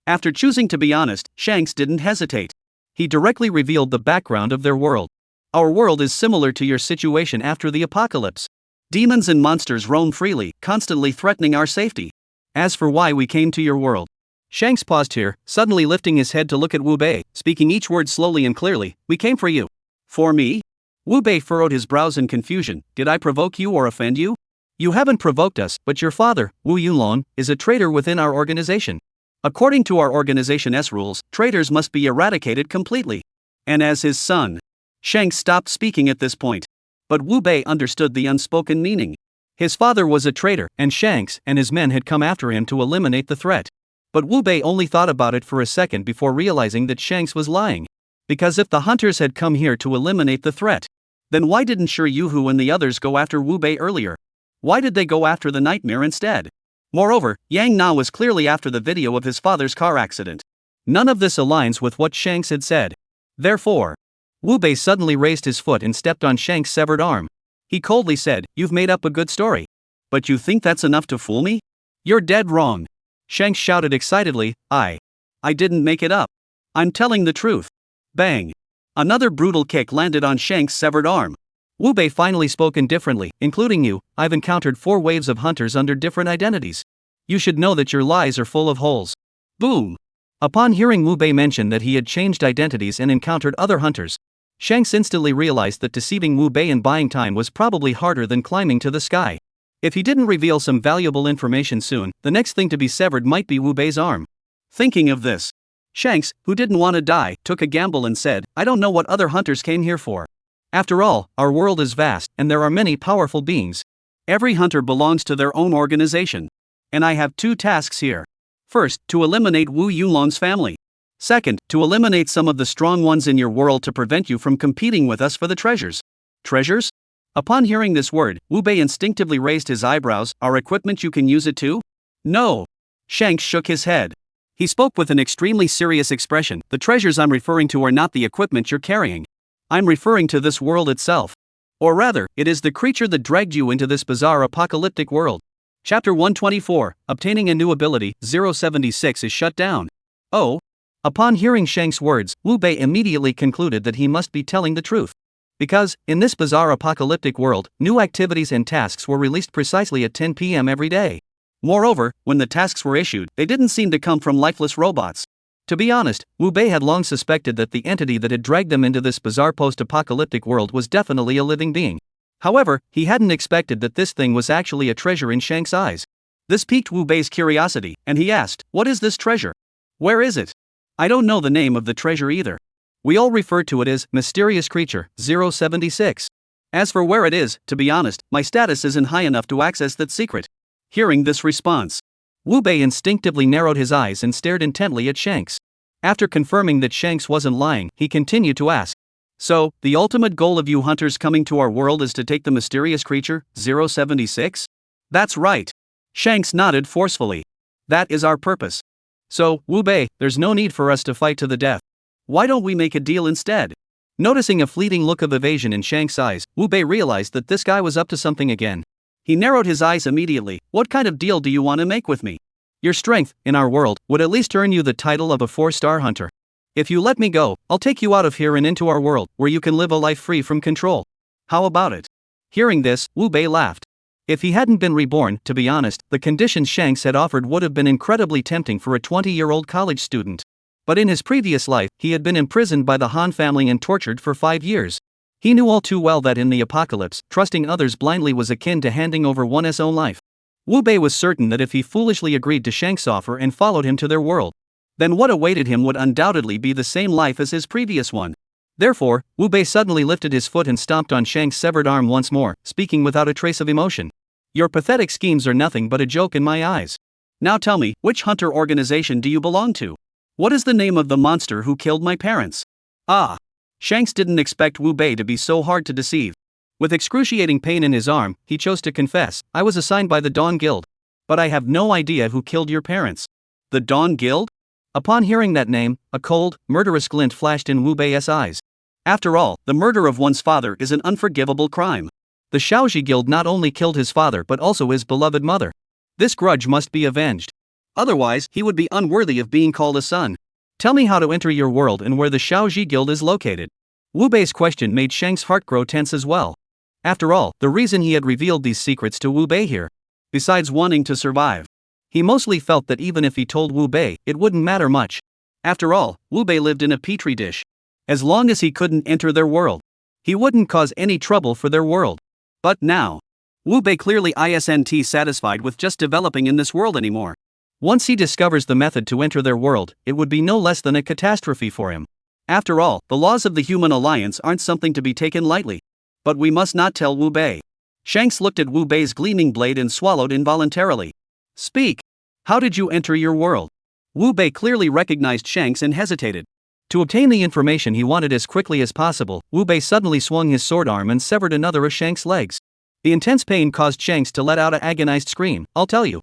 After choosing to be honest, Shanks didn't hesitate. He directly revealed the background of their world. "Our world is similar to your situation after the apocalypse. Demons and monsters roam freely, constantly threatening our safety. As for why we came to your world..." Shanks paused here, suddenly lifting his head to look at Wu Bei, speaking each word slowly and clearly. "We came for you." "For me?" Wu Bei furrowed his brows in confusion. "Did I provoke you or offend you?" "You haven't provoked us, but your father, Wu Yulon, is a traitor within our organization. According to our organization's rules, traitors must be eradicated completely. And as his son..." Shanks stopped speaking at this point. But Wu Bei understood the unspoken meaning. His father was a traitor, and Shanks and his men had come after him to eliminate the threat. But Wu Bei only thought about it for a second before realizing that Shanks was lying. Because if the hunters had come here to eliminate the threat, then why didn't Shi Yuhu and the others go after Wu Bei earlier? Why did they go after the nightmare instead? Moreover, Yang Na was clearly after the video of his father's car accident. None of this aligns with what Shanks had said. Therefore, Wu Bei suddenly raised his foot and stepped on Shanks' severed arm. He coldly said, "You've made up a good story. But you think that's enough to fool me? You're dead wrong." Shanks shouted excitedly, I didn't make it up. I'm telling the truth." Bang! Another brutal kick landed on Shanks' severed arm. Wu Bei finally spoke indifferently, "Including you, I've encountered 4 waves of hunters under different identities. You should know that your lies are full of holes." Boom! Upon hearing Wu Bei mention that he had changed identities and encountered other hunters, Shanks instantly realized that deceiving Wu Bei and buying time was probably harder than climbing to the sky. If he didn't reveal some valuable information soon, the next thing to be severed might be Wu Bei's arm. Thinking of this, Shanks, who didn't want to die, took a gamble and said, "I don't know what other hunters came here for. After all, our world is vast, and there are many powerful beings. Every hunter belongs to their own organization. And I have 2 tasks here. First, to eliminate Wu Yulon's family. Second, to eliminate some of the strong ones in your world to prevent you from competing with us for the treasures." Treasures? Upon hearing this word, Wu Bei instinctively raised his eyebrows. "Our equipment, you can use it too?" "No." Shanks shook his head. He spoke with an extremely serious expression. "The treasures I'm referring to are not the equipment you're carrying. I'm referring to this world itself. Or rather, it is the creature that dragged you into this bizarre apocalyptic world." Chapter 124, Obtaining a New Ability, 076 is shut down. Oh? Upon hearing Shanks' words, Wu Bei immediately concluded that he must be telling the truth. Because, in this bizarre apocalyptic world, new activities and tasks were released precisely at 10 p.m. every day. Moreover, when the tasks were issued, they didn't seem to come from lifeless robots. To be honest, Wu Bei had long suspected that the entity that had dragged them into this bizarre post-apocalyptic world was definitely a living being. However, he hadn't expected that this thing was actually a treasure in Shanks' eyes. This piqued Wu Bei's curiosity, and he asked, "What is this treasure? Where is it?" "I don't know the name of the treasure either. We all refer to it as Mysterious Creature, 076. As for where it is, to be honest, my status isn't high enough to access that secret." Hearing this response, Wu Bei instinctively narrowed his eyes and stared intently at Shanks. After confirming that Shanks wasn't lying, he continued to ask, So, the ultimate goal of you hunters coming to our world is to take the mysterious creature, 076? That's right. Shanks nodded forcefully. That is our purpose. So, Wu Bei, there's no need for us to fight to the death. Why don't we make a deal instead? Noticing a fleeting look of evasion in Shank's eyes, Wu Bei realized that this guy was up to something again. He narrowed his eyes immediately. What kind of deal do you want to make with me? Your strength, in our world, would at least earn you the title of a 4-star hunter. If you let me go, I'll take you out of here and into our world, where you can live a life free from control. How about it? Hearing this, Wu Bei laughed. If he hadn't been reborn, to be honest, the conditions Shanks had offered would have been incredibly tempting for a 20-year-old college student. But in his previous life, he had been imprisoned by the Han family and tortured for 5 years. He knew all too well that in the apocalypse, trusting others blindly was akin to handing over one's own life. Wu Bei was certain that if he foolishly agreed to Shank's offer and followed him to their world, then what awaited him would undoubtedly be the same life as his previous one. Therefore, Wu Bei suddenly lifted his foot and stomped on Shank's severed arm once more, speaking without a trace of emotion. Your pathetic schemes are nothing but a joke in my eyes. Now tell me, which hunter organization do you belong to? What is the name of the monster who killed my parents? Ah! Shanks didn't expect Wu Bei to be so hard to deceive. With excruciating pain in his arm, he chose to confess, I was assigned by the Dawn Guild. But I have no idea who killed your parents. The Dawn Guild? Upon hearing that name, a cold, murderous glint flashed in Wu Bei's eyes. After all, the murder of one's father is an unforgivable crime. The Shaoji Guild not only killed his father but also his beloved mother. This grudge must be avenged. Otherwise, he would be unworthy of being called a son. Tell me how to enter your world and where the Shaoji Guild is located. Wu Bei's question made Shank's heart grow tense as well. After all, the reason he had revealed these secrets to Wu Bei here, besides wanting to survive, he mostly felt that even if he told Wu Bei, it wouldn't matter much. After all, Wu Bei lived in a petri dish. As long as he couldn't enter their world, he wouldn't cause any trouble for their world. But now, Wu Bei clearly isn't satisfied with just developing in this world anymore. Once he discovers the method to enter their world, it would be no less than a catastrophe for him. After all, the laws of the human alliance aren't something to be taken lightly. But we must not tell Wu Bei. Shanks looked at Wu Bei's gleaming blade and swallowed involuntarily. Speak. How did you enter your world? Wu Bei clearly recognized Shanks and hesitated. To obtain the information he wanted as quickly as possible, Wu Bei suddenly swung his sword arm and severed another of Shanks' legs. The intense pain caused Shanks to let out an agonized scream. I'll tell you.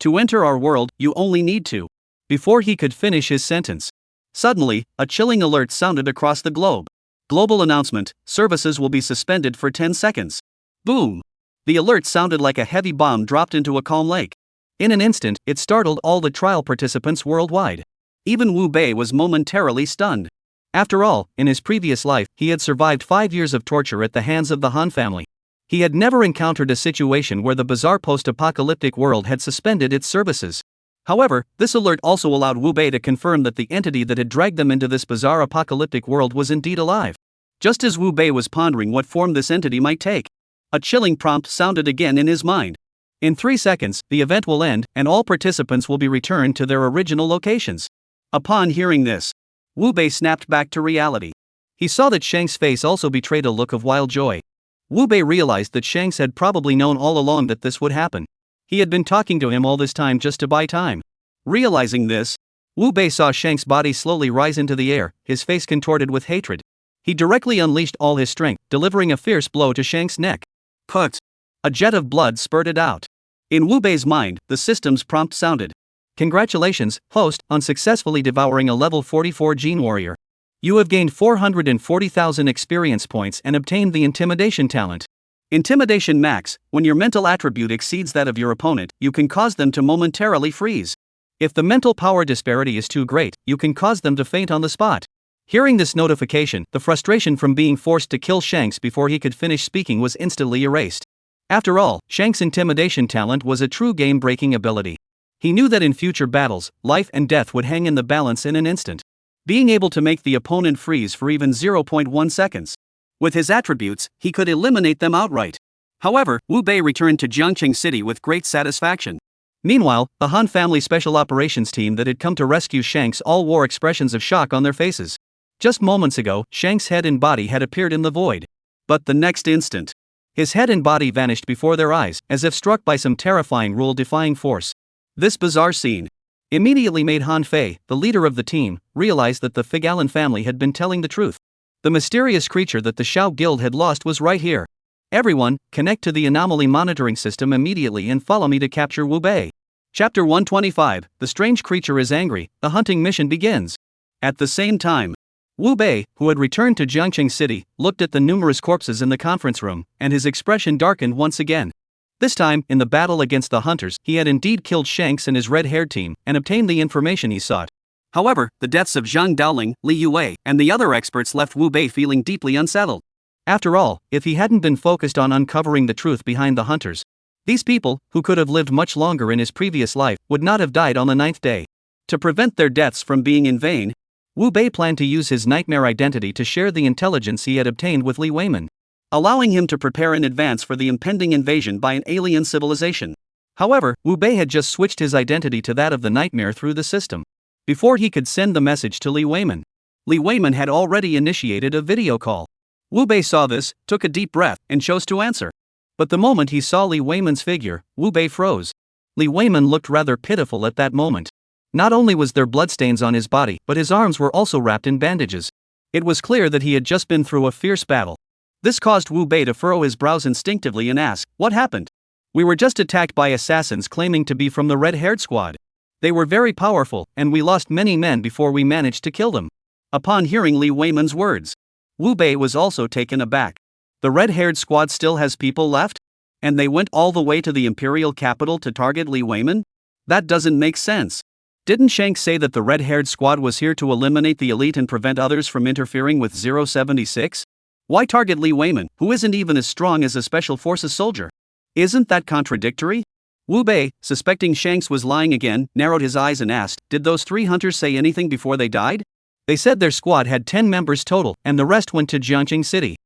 To enter our world, you only need to. Before he could finish his sentence, suddenly, a chilling alert sounded across the globe. Global announcement, services will be suspended for 10 seconds. Boom! The alert sounded like a heavy bomb dropped into a calm lake. In an instant, it startled all the trial participants worldwide. Even Wu Bei was momentarily stunned. After all, in his previous life, he had survived 5 years of torture at the hands of the Han family. He had never encountered a situation where the bizarre post-apocalyptic world had suspended its services. However, this alert also allowed Wu Bei to confirm that the entity that had dragged them into this bizarre apocalyptic world was indeed alive. Just as Wu Bei was pondering what form this entity might take, a chilling prompt sounded again in his mind. In 3 seconds, the event will end, and all participants will be returned to their original locations. Upon hearing this, Wu Bei snapped back to reality. He saw that Shank's face also betrayed a look of wild joy. Wu Bei realized that Shanks had probably known all along that this would happen. He had been talking to him all this time just to buy time. Realizing this, Wu Bei saw Shank's body slowly rise into the air, his face contorted with hatred. He directly unleashed all his strength, delivering a fierce blow to Shank's neck. Put! A jet of blood spurted out. In Wu Bei's mind, the system's prompt sounded. Congratulations, host, on successfully devouring a level 44 gene warrior. You have gained 440,000 experience points and obtained the Intimidation talent. Intimidation max, when your mental attribute exceeds that of your opponent, you can cause them to momentarily freeze. If the mental power disparity is too great, you can cause them to faint on the spot. Hearing this notification, the frustration from being forced to kill Shanks before he could finish speaking was instantly erased. After all, Shanks' Intimidation talent was a true game-breaking ability. He knew that in future battles, life and death would hang in the balance in an instant. Being able to make the opponent freeze for even 0.1 seconds. With his attributes, he could eliminate them outright. However, Wu Bei returned to Jiangqing City with great satisfaction. Meanwhile, the Han family special operations team that had come to rescue Shanks all wore expressions of shock on their faces. Just moments ago, Shanks' head and body had appeared in the void. But the next instant, his head and body vanished before their eyes, as if struck by some terrifying rule-defying force. This bizarre scene immediately made Han Fei, the leader of the team, realize that the Figalin family had been telling the truth. The mysterious creature that the Shao Guild had lost was right here. Everyone, connect to the anomaly monitoring system immediately and follow me to capture Wu Bei. Chapter 125, The Strange Creature is Angry, the hunting mission begins. At the same time, Wu Bei, who had returned to Jiangqing City, looked at the numerous corpses in the conference room, and his expression darkened once again. This time, in the battle against the hunters, he had indeed killed Shanks and his red-haired team, and obtained the information he sought. However, the deaths of Zhang Daoling, Li Yue, and the other experts left Wu Bei feeling deeply unsettled. After all, if he hadn't been focused on uncovering the truth behind the hunters, these people, who could have lived much longer in his previous life, would not have died on the 9th day. To prevent their deaths from being in vain, Wu Bei planned to use his nightmare identity to share the intelligence he had obtained with Li Weiman, allowing him to prepare in advance for the impending invasion by an alien civilization. However, Wu Bei had just switched his identity to that of the nightmare through the system. Before he could send the message to Li Weiman had already initiated a video call. Wu Bei saw this, took a deep breath, and chose to answer. But the moment he saw Li Weiman's figure, Wu Bei froze. Li Weiman looked rather pitiful at that moment. Not only was there bloodstains on his body, but his arms were also wrapped in bandages. It was clear that he had just been through a fierce battle. This caused Wu Bei to furrow his brows instinctively and ask, "What happened?" "We were just attacked by assassins claiming to be from the red-haired squad. They were very powerful, and we lost many men before we managed to kill them." Upon hearing Li Weiman's words, Wu Bei was also taken aback. The red-haired squad still has people left? And they went all the way to the imperial capital to target Li Weiman? That doesn't make sense. Didn't Shanks say that the red-haired squad was here to eliminate the elite and prevent others from interfering with 076? Why target Li Weiman, who isn't even as strong as a special forces soldier? Isn't that contradictory? Wu Bei, suspecting Shanks was lying again, narrowed his eyes and asked, "Did those 3 hunters say anything before they died?" "They said their squad had 10 members total, and the rest went to Jiangqing City."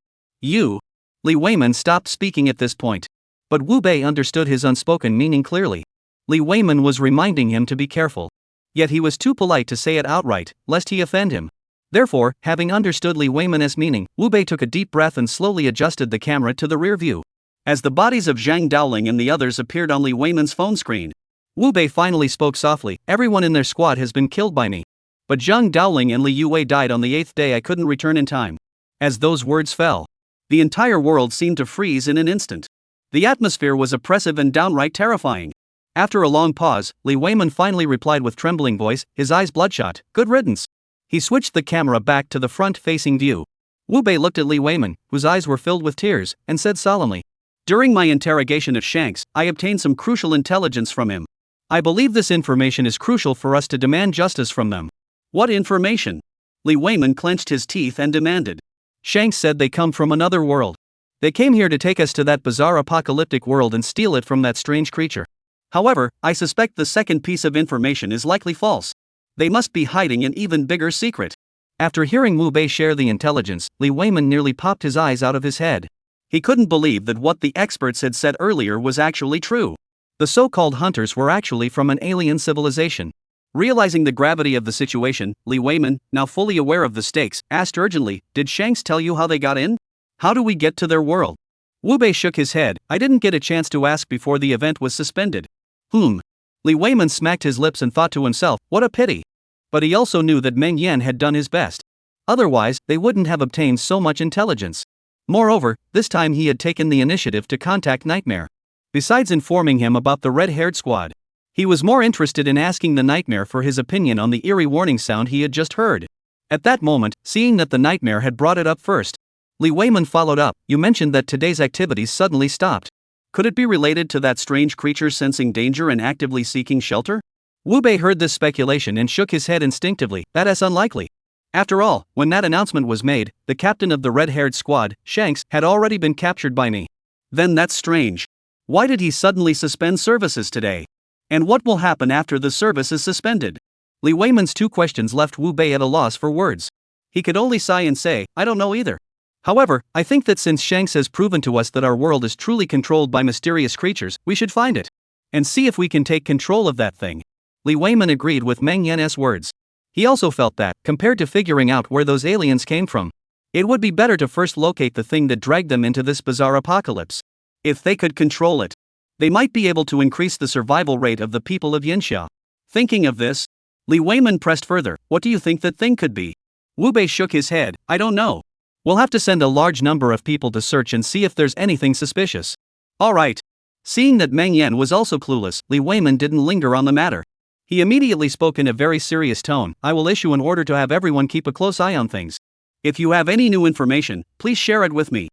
Li Weiman stopped speaking at this point. But Wu Bei understood his unspoken meaning clearly. Li Weiman was reminding him to be careful. Yet he was too polite to say it outright, lest he offend him. Therefore, having understood Li Weiman's meaning, Wu Bei took a deep breath and slowly adjusted the camera to the rear view. As the bodies of Zhang Daoling and the others appeared on Li Weiman's phone screen, Wu Bei finally spoke softly, "Everyone in their squad has been killed by me. But Zhang Daoling and Li Yue died on the 8th day. I couldn't return in time." As those words fell, the entire world seemed to freeze in an instant. The atmosphere was oppressive and downright terrifying. After a long pause, Li Weiman finally replied with trembling voice, his eyes bloodshot, "Good riddance." He switched the camera back to the front-facing view. Wu Bei looked at Li Weiman, whose eyes were filled with tears, and said solemnly, "During my interrogation of Shanks, I obtained some crucial intelligence from him. I believe this information is crucial for us to demand justice from them." "What information?" Li Weiman clenched his teeth and demanded. "Shanks said they come from another world. They came here to take us to that bizarre apocalyptic world and steal it from that strange creature. However, I suspect the second piece of information is likely false. They must be hiding an even bigger secret." After hearing Wu Bei share the intelligence, Li Weiman nearly popped his eyes out of his head. He couldn't believe that what the experts had said earlier was actually true. The so-called hunters were actually from an alien civilization. Realizing the gravity of the situation, Li Weiman, now fully aware of the stakes, asked urgently, "Did Shanks tell you how they got in? How do we get to their world?" Wu Bei shook his head. "I didn't get a chance to ask before the event was suspended." Li Weiman smacked his lips and thought to himself, what a pity. But he also knew that Meng Yan had done his best. Otherwise, they wouldn't have obtained so much intelligence. Moreover, this time he had taken the initiative to contact Nightmare. Besides informing him about the red-haired squad, he was more interested in asking the Nightmare for his opinion on the eerie warning sound he had just heard. At that moment, seeing that the Nightmare had brought it up first, Li Weiman followed up, "You mentioned that today's activities suddenly stopped. Could it be related to that strange creature sensing danger and actively seeking shelter?" Wu Bei heard this speculation and shook his head instinctively. "That is unlikely. After all, when that announcement was made, the captain of the red-haired squad, Shanks, had already been captured by me. Then that's strange. Why did he suddenly suspend services today? And what will happen after the service is suspended?" Li Weiman's 2 questions left Wu Bei at a loss for words. He could only sigh and say, "I don't know either. However, I think that since Shanks has proven to us that our world is truly controlled by mysterious creatures, we should find it. And see if we can take control of that thing." Li Weiman agreed with Meng Yan's words. He also felt that, compared to figuring out where those aliens came from, it would be better to first locate the thing that dragged them into this bizarre apocalypse. If they could control it, they might be able to increase the survival rate of the people of Yinxia. Thinking of this, Li Weiman pressed further, "What do you think that thing could be?" Wu Bei shook his head, "I don't know. We'll have to send a large number of people to search and see if there's anything suspicious. Alright. Seeing that Meng Yan was also clueless, Li Weiman didn't linger on the matter. He immediately spoke in a very serious tone. I will issue an order to have everyone keep a close eye on things. If you have any new information, please share it with me.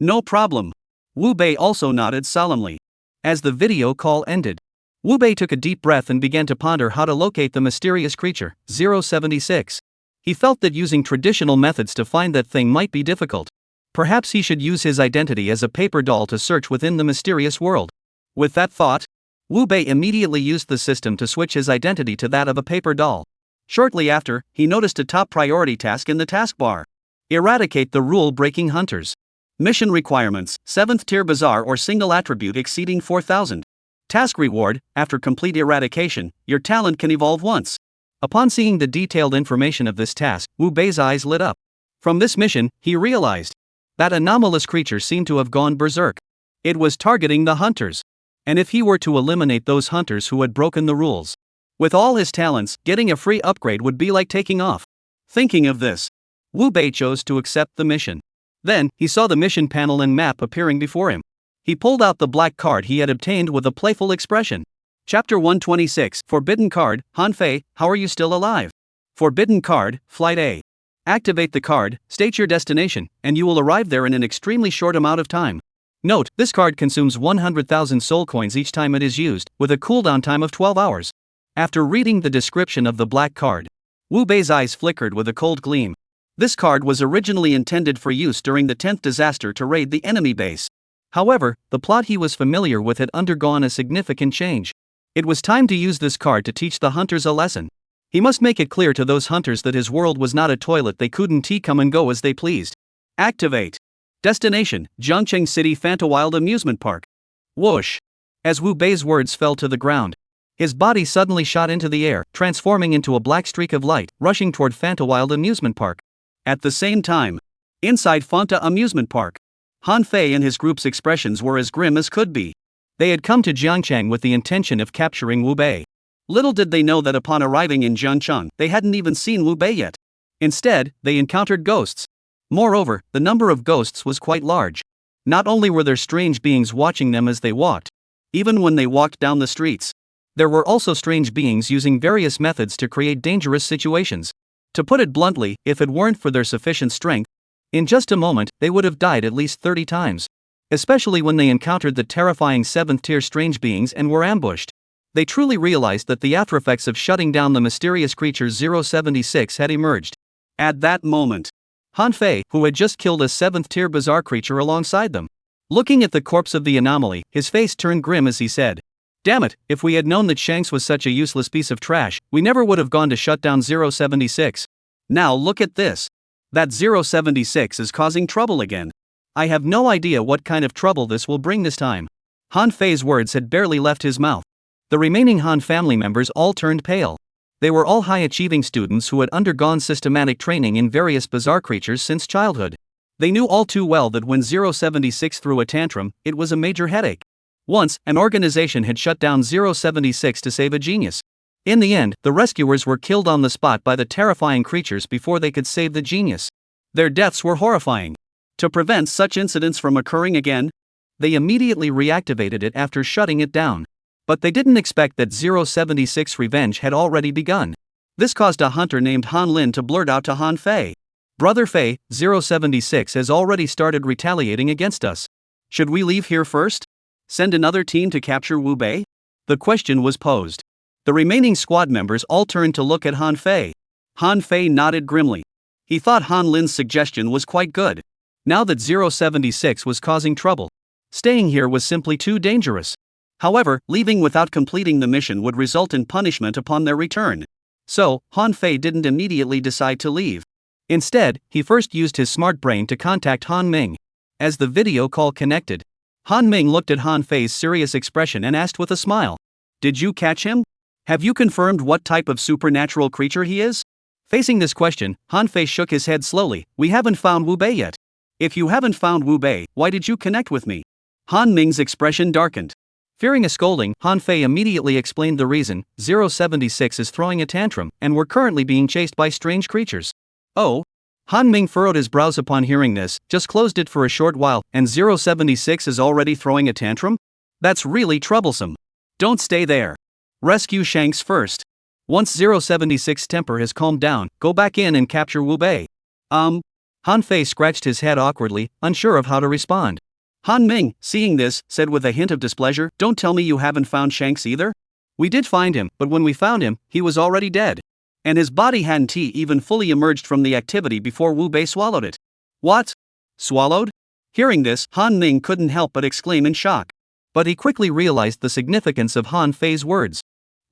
No problem. Wu Bei also nodded solemnly. As the video call ended, Wu Bei took a deep breath and began to ponder how to locate the mysterious creature, 076. He felt that using traditional methods to find that thing might be difficult. Perhaps he should use his identity as a paper doll to search within the mysterious world. With that thought, Wu Bei immediately used the system to switch his identity to that of a paper doll. Shortly after, he noticed a top priority task in the taskbar. Eradicate the rule-breaking hunters. Mission requirements, 7th tier bazaar or single attribute exceeding 4,000. Task reward, after complete eradication, your talent can evolve once. Upon seeing the detailed information of this task, Wu Bei's eyes lit up. From this mission, he realized that anomalous creature seemed to have gone berserk. It was targeting the hunters. And if he were to eliminate those hunters who had broken the rules, with all his talents, getting a free upgrade would be like taking off. Thinking of this, Wu Bei chose to accept the mission. Then, he saw the mission panel and map appearing before him. He pulled out the black card he had obtained with a playful expression. Chapter 126, Forbidden Card, Han Fei, how are you still alive? Forbidden Card, Flight A. Activate the card, state your destination, and you will arrive there in an extremely short amount of time. Note, this card consumes 100,000 soul coins each time it is used, with a cooldown time of 12 hours. After reading the description of the black card, Wu Bei's eyes flickered with a cold gleam. This card was originally intended for use during the 10th disaster to raid the enemy base. However, the plot he was familiar with had undergone a significant change. It was time to use this card to teach the hunters a lesson. He must make it clear to those hunters that his world was not a toilet they couldn't come and go as they pleased. Activate. Destination, Jiangcheng City Fantawild Amusement Park. Whoosh. As Wu Bei's words fell to the ground, his body suddenly shot into the air, transforming into a black streak of light, rushing toward Fantawild Amusement Park. At the same time, inside Fanta Amusement Park, Han Fei and his group's expressions were as grim as could be. They had come to Jiangcheng with the intention of capturing Wu Bei. Little did they know that upon arriving in Jiangcheng, they hadn't even seen Wu Bei yet. Instead, they encountered ghosts. Moreover, the number of ghosts was quite large. Not only were there strange beings watching them as they walked, even when they walked down the streets, there were also strange beings using various methods to create dangerous situations. To put it bluntly, if it weren't for their sufficient strength, in just a moment, they would have died at least 30 times. Especially when they encountered the terrifying 7th tier strange beings and were ambushed. They truly realized that the aftereffects of shutting down the mysterious creature 076 had emerged. At that moment, Han Fei, who had just killed a 7th tier bizarre creature alongside them, looking at the corpse of the anomaly, his face turned grim as he said, "Damn it, if we had known that Shanks was such a useless piece of trash, we never would have gone to shut down 076. Now look at this. That 076 is causing trouble again. I have no idea what kind of trouble this will bring this time." Han Fei's words had barely left his mouth. The remaining Han family members all turned pale. They were all high-achieving students who had undergone systematic training in various bizarre creatures since childhood. They knew all too well that when 076 threw a tantrum, it was a major headache. Once, an organization had shut down 076 to save a genius. In the end, the rescuers were killed on the spot by the terrifying creatures before they could save the genius. Their deaths were horrifying. To prevent such incidents from occurring again, they immediately reactivated it after shutting it down. But they didn't expect that 076's revenge had already begun. This caused a hunter named Han Lin to blurt out to Han Fei, "Brother Fei, 076 has already started retaliating against us. Should we leave here first? Send another team to capture Wu Bei?" The question was posed. The remaining squad members all turned to look at Han Fei. Han Fei nodded grimly. He thought Han Lin's suggestion was quite good. Now that 076 was causing trouble, staying here was simply too dangerous. However, leaving without completing the mission would result in punishment upon their return. So, Han Fei didn't immediately decide to leave. Instead, he first used his smart brain to contact Han Ming. As the video call connected, Han Ming looked at Han Fei's serious expression and asked with a smile, "Did you catch him? Have you confirmed what type of supernatural creature he is?" Facing this question, Han Fei shook his head slowly. "We haven't found Wu Bei yet." "If you haven't found Wu Bei, why did you connect with me?" Han Ming's expression darkened. Fearing a scolding, Han Fei immediately explained the reason. 076 is throwing a tantrum, and we're currently being chased by strange creatures. "Oh? Han Ming furrowed his brows upon hearing this, just closed it for a short while, and 076 is already throwing a tantrum? That's really troublesome. Don't stay there. Rescue Shanks first. Once 076's temper has calmed down, go back in and capture Wu Bei. Han Fei scratched his head awkwardly, unsure of how to respond. Han Ming, seeing this, said with a hint of displeasure, don't tell me you haven't found Shanks either? We did find him, but when we found him, he was already dead. And his body hadn't even fully emerged from the activity before Wu Bei swallowed it. What? Swallowed? Hearing this, Han Ming couldn't help but exclaim in shock. But he quickly realized the significance of Han Fei's words.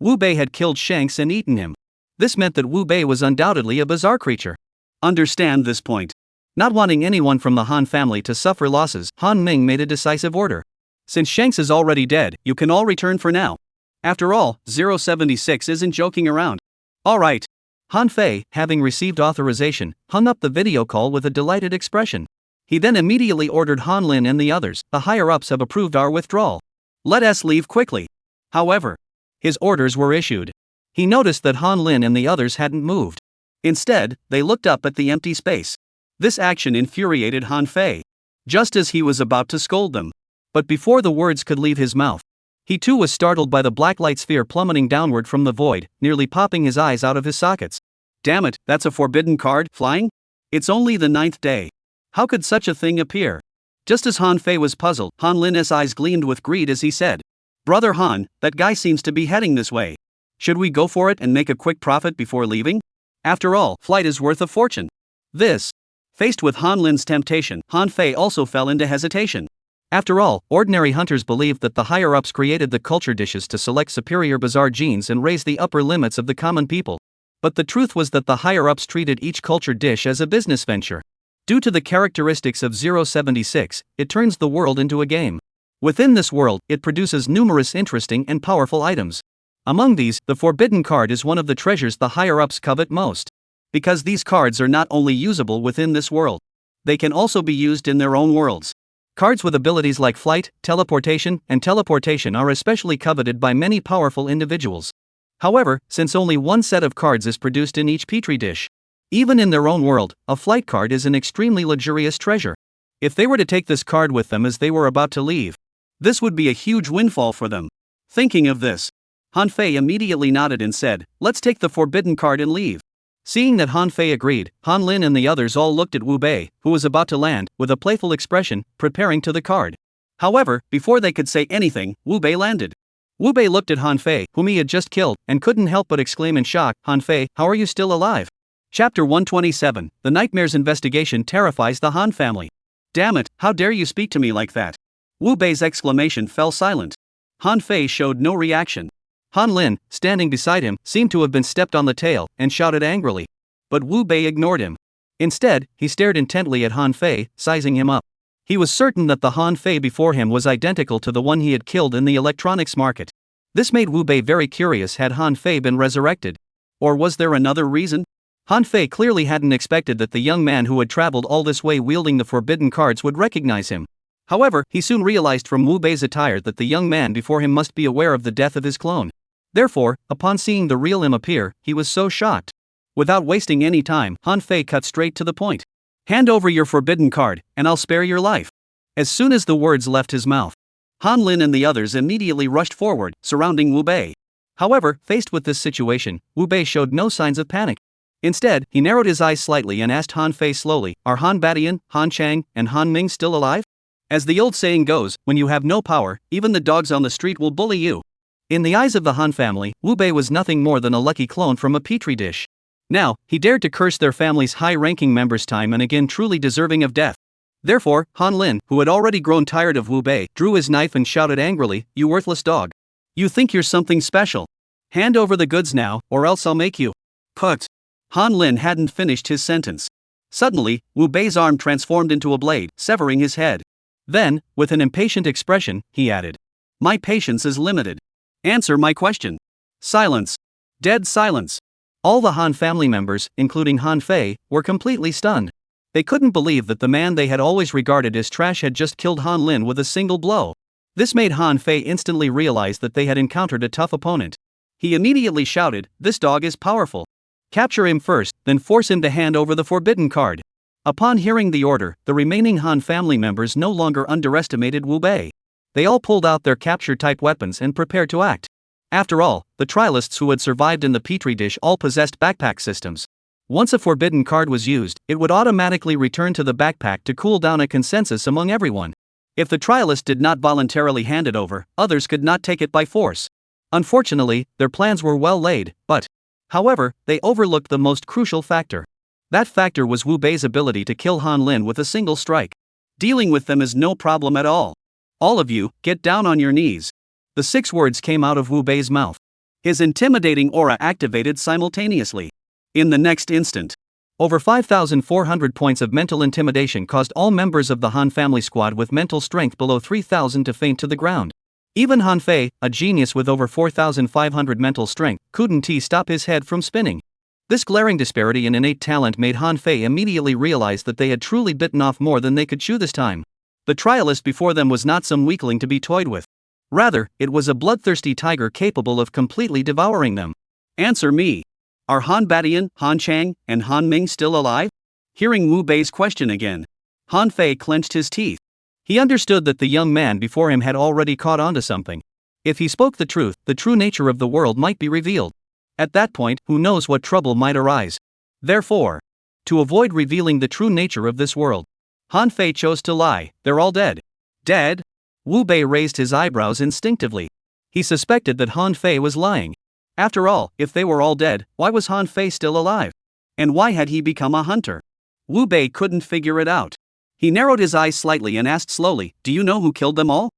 Wu Bei had killed Shanks and eaten him. This meant that Wu Bei was undoubtedly a bizarre creature. Understand this point. Not wanting anyone from the Han family to suffer losses, Han Ming made a decisive order. Since Shanks is already dead, you can all return for now. After all, 076 isn't joking around. Alright. Han Fei, having received authorization, hung up the video call with a delighted expression. He then immediately ordered Han Lin and the others, the higher-ups have approved our withdrawal. Let us leave quickly. However, his orders were issued. He noticed that Han Lin and the others hadn't moved. Instead, they looked up at the empty space. This action infuriated Han Fei, just as he was about to scold them. But before the words could leave his mouth, he too was startled by the black light sphere plummeting downward from the void, nearly popping his eyes out of his sockets. Damn it, that's a forbidden card, flying? It's only the 9th day. How could such a thing appear? Just as Han Fei was puzzled, Han Lin's eyes gleamed with greed as he said, Brother Han, that guy seems to be heading this way. Should we go for it and make a quick profit before leaving? After all, flight is worth a fortune. Faced with Han Lin's temptation, Han Fei also fell into hesitation. After all, ordinary hunters believed that the higher-ups created the culture dishes to select superior bizarre genes and raise the upper limits of the common people. But the truth was that the higher-ups treated each culture dish as a business venture. Due to the characteristics of 076, it turns the world into a game. Within this world, it produces numerous interesting and powerful items. Among these, the forbidden card is one of the treasures the higher-ups covet most. Because these cards are not only usable within this world, they can also be used in their own worlds. Cards with abilities like flight, teleportation, and teleportation are especially coveted by many powerful individuals. However, since only one set of cards is produced in each petri dish, even in their own world, a flight card is an extremely luxurious treasure. If they were to take this card with them as they were about to leave, this would be a huge windfall for them. Thinking of this, Han Fei immediately nodded and said, let's take the forbidden card and leave. Seeing that Han Fei agreed, Han Lin and the others all looked at Wu Bei, who was about to land, with a playful expression, preparing to the card. However, before they could say anything, Wu Bei landed. Wu Bei looked at Han Fei, whom he had just killed, and couldn't help but exclaim in shock, Han Fei, how are you still alive? Chapter 127, The Nightmare's Investigation Terrifies the Han Family. Damn it, how dare you speak to me like that? Wu Bei's exclamation fell silent. Han Fei showed no reaction. Han Lin, standing beside him, seemed to have been stepped on the tail, and shouted angrily. But Wu Bei ignored him. Instead, he stared intently at Han Fei, sizing him up. He was certain that the Han Fei before him was identical to the one he had killed in the electronics market. This made Wu Bei very curious. Had Han Fei been resurrected? Or was there another reason? Han Fei clearly hadn't expected that the young man who had traveled all this way wielding the forbidden cards would recognize him. However, he soon realized from Wu Bei's attire that the young man before him must be aware of the death of his clone. Therefore, upon seeing the real him appear, he was so shocked. Without wasting any time, Han Fei cut straight to the point. Hand over your forbidden card, and I'll spare your life. As soon as the words left his mouth, Han Lin and the others immediately rushed forward, surrounding Wu Bei. However, faced with this situation, Wu Bei showed no signs of panic. Instead, he narrowed his eyes slightly and asked Han Fei slowly, are Han Badian, Han Chang, and Han Ming still alive? As the old saying goes, when you have no power, even the dogs on the street will bully you. In the eyes of the Han family, Wu Bei was nothing more than a lucky clone from a petri dish. Now, he dared to curse their family's high-ranking members time and again, truly deserving of death. Therefore, Han Lin, who had already grown tired of Wu Bei, drew his knife and shouted angrily, you worthless dog. You think you're something special? Hand over the goods now, or else I'll make you. Put. Han Lin hadn't finished his sentence. Suddenly, Wu Bei's arm transformed into a blade, severing his head. Then, with an impatient expression, he added, my patience is limited. Answer my question. Silence. Dead silence. All the Han family members, including Han Fei, were completely stunned. They couldn't believe that the man they had always regarded as trash had just killed Han Lin with a single blow. This made Han Fei instantly realize that they had encountered a tough opponent. He immediately shouted, this dog is powerful. Capture him first, then force him to hand over the forbidden card. Upon hearing the order, the remaining Han family members no longer underestimated Wu Bei. They all pulled out their capture-type weapons and prepared to act. After all, the trialists who had survived in the Petri dish all possessed backpack systems. Once a forbidden card was used, it would automatically return to the backpack to cool down a consensus among everyone. If the trialist did not voluntarily hand it over, others could not take it by force. Unfortunately, their plans were well laid, but, however, they overlooked the most crucial factor. That factor was Wu Bei's ability to kill Han Lin with a single strike. Dealing with them is no problem at all. All of you, get down on your knees. The 6 words came out of Wu Bei's mouth. His intimidating aura activated simultaneously. In the next instant, over 5,400 points of mental intimidation caused all members of the Han family squad with mental strength below 3,000 to faint to the ground. Even Han Fei, a genius with over 4,500 mental strength, couldn't stop his head from spinning. This glaring disparity in innate talent made Han Fei immediately realize that they had truly bitten off more than they could chew this time. The trialist before them was not some weakling to be toyed with. Rather, it was a bloodthirsty tiger capable of completely devouring them. Answer me. Are Han Batian, Han Chang, and Han Ming still alive? Hearing Wu Bei's question again, Han Fei clenched his teeth. He understood that the young man before him had already caught on to something. If he spoke the truth, the true nature of the world might be revealed. At that point, who knows what trouble might arise. Therefore, to avoid revealing the true nature of this world, Han Fei chose to lie. They're all dead. Dead? Wu Bei raised his eyebrows instinctively. He suspected that Han Fei was lying. After all, if they were all dead, why was Han Fei still alive? And why had he become a hunter? Wu Bei couldn't figure it out. He narrowed his eyes slightly and asked slowly, "Do you know who killed them all?"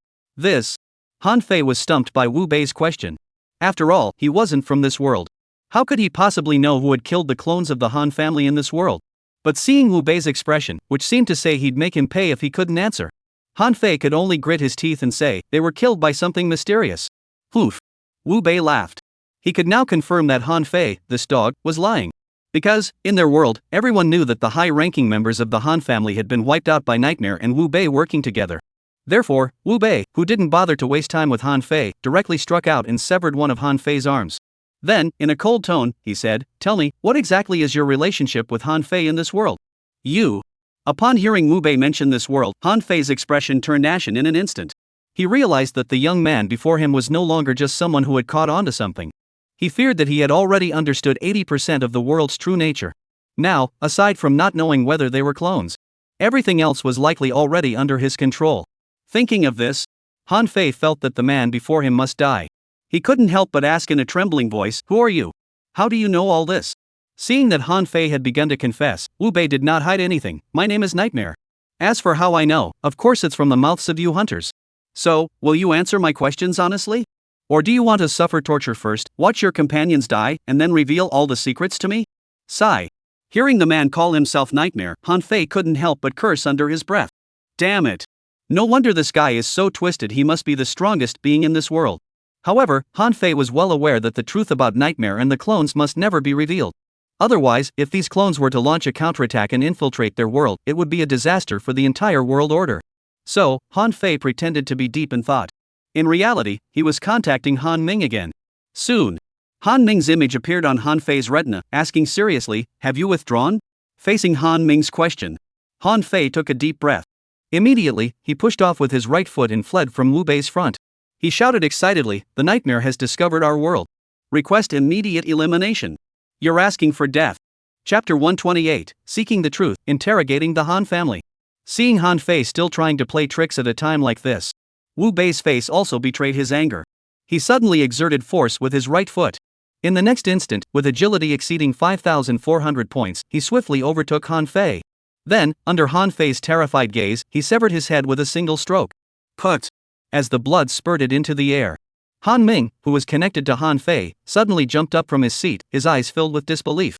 Han Fei was stumped by Wu Bei's question. After all, he wasn't from this world. How could he possibly know who had killed the clones of the Han family in this world? But seeing Wu Bei's expression, which seemed to say he'd make him pay if he couldn't answer, Han Fei could only grit his teeth and say, they were killed by something mysterious. Poof. Wu Bei laughed. He could now confirm that Han Fei, this dog, was lying. Because, in their world, everyone knew that the high-ranking members of the Han family had been wiped out by Nightmare and Wu Bei working together. Therefore, Wu Bei, who didn't bother to waste time with Han Fei, directly struck out and severed one of Han Fei's arms. Then, in a cold tone, he said, "Tell me, what exactly is your relationship with Han Fei in this world?" "You." Upon hearing Wu Bei mention this world, Han Fei's expression turned ashen in an instant. He realized that the young man before him was no longer just someone who had caught on to something. He feared that he had already understood 80% of the world's true nature. Now, aside from not knowing whether they were clones, everything else was likely already under his control. Thinking of this, Han Fei felt that the man before him must die. He couldn't help but ask in a trembling voice, "Who are you? How do you know all this?" Seeing that Han Fei had begun to confess, Wu Bei did not hide anything. "My name is Nightmare. As for how I know, of course it's from the mouths of you hunters. So, will you answer my questions honestly? Or do you want to suffer torture first, watch your companions die, and then reveal all the secrets to me?" Sigh. Hearing the man call himself Nightmare, Han Fei couldn't help but curse under his breath. Damn it. No wonder this guy is so twisted. He must be the strongest being in this world. However, Han Fei was well aware that the truth about Nightmare and the clones must never be revealed. Otherwise, if these clones were to launch a counterattack and infiltrate their world, it would be a disaster for the entire world order. So, Han Fei pretended to be deep in thought. In reality, he was contacting Han Ming again. Soon, Han Ming's image appeared on Han Fei's retina, asking seriously, "Have you withdrawn?" Facing Han Ming's question, Han Fei took a deep breath. Immediately, he pushed off with his right foot and fled from Wu Bei's front. He shouted excitedly, "The Nightmare has discovered our world. Request immediate elimination. You're asking for death." Chapter 128, Seeking the Truth, Interrogating the Han Family. Seeing Han Fei still trying to play tricks at a time like this, Wu Bei's face also betrayed his anger. He suddenly exerted force with his right foot. In the next instant, with agility exceeding 5,400 points, he swiftly overtook Han Fei. Then, under Han Fei's terrified gaze, he severed his head with a single stroke. Put! As the blood spurted into the air, Han Ming, who was connected to Han Fei, suddenly jumped up from his seat, his eyes filled with disbelief.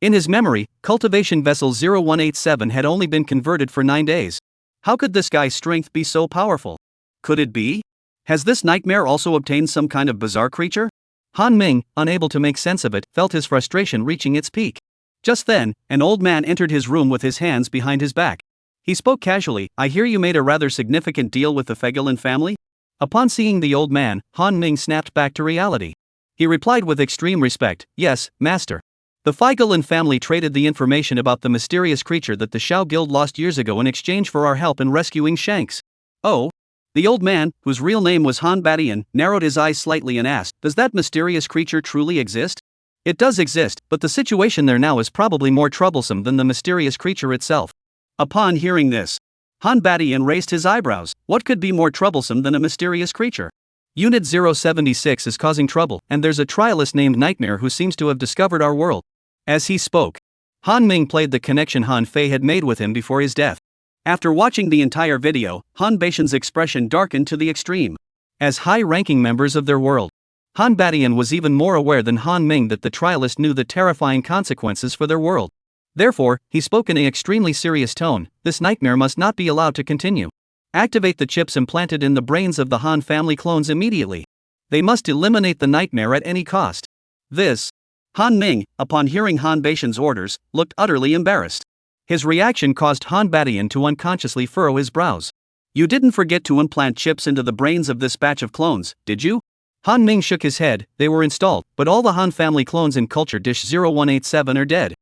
In his memory, cultivation vessel 0187 had only been converted for 9 days. How could this guy's strength be so powerful? Could it be? Has this Nightmare also obtained some kind of bizarre creature? Han Ming, unable to make sense of it, felt his frustration reaching its peak. Just then, an old man entered his room with his hands behind his back. He spoke casually, "I hear you made a rather significant deal with the Fegelin family?" Upon seeing the old man, Han Ming snapped back to reality. He replied with extreme respect, "Yes, master. The Feigelin family traded the information about the mysterious creature that the Shao Guild lost years ago in exchange for our help in rescuing Shanks. Oh? The old man, whose real name was Han Badian, narrowed his eyes slightly and asked, does that mysterious creature truly exist? It does exist, but the situation there now is probably more troublesome than the mysterious creature itself. Upon hearing this, Han Badian raised his eyebrows. What could be more troublesome than a mysterious creature? Unit 076 is causing trouble, and there's a trialist named Nightmare who seems to have discovered our world. As he spoke, Han Ming played the connection Han Fei had made with him before his death. After watching the entire video, Han Baishan's expression darkened to the extreme. As high-ranking members of their world, Han Badian was even more aware than Han Ming that the trialist knew the terrifying consequences for their world. Therefore, he spoke in an extremely serious tone. This nightmare must not be allowed to continue. Activate the chips implanted in the brains of the Han family clones immediately. They must eliminate the nightmare at any cost. This. Han Ming, upon hearing Han Baishan's orders, looked utterly embarrassed. His reaction caused Han Badian to unconsciously furrow his brows. You didn't forget to implant chips into the brains of this batch of clones, did you? Han Ming shook his head. They were installed, but all the Han family clones in Culture Dish 0187 are dead.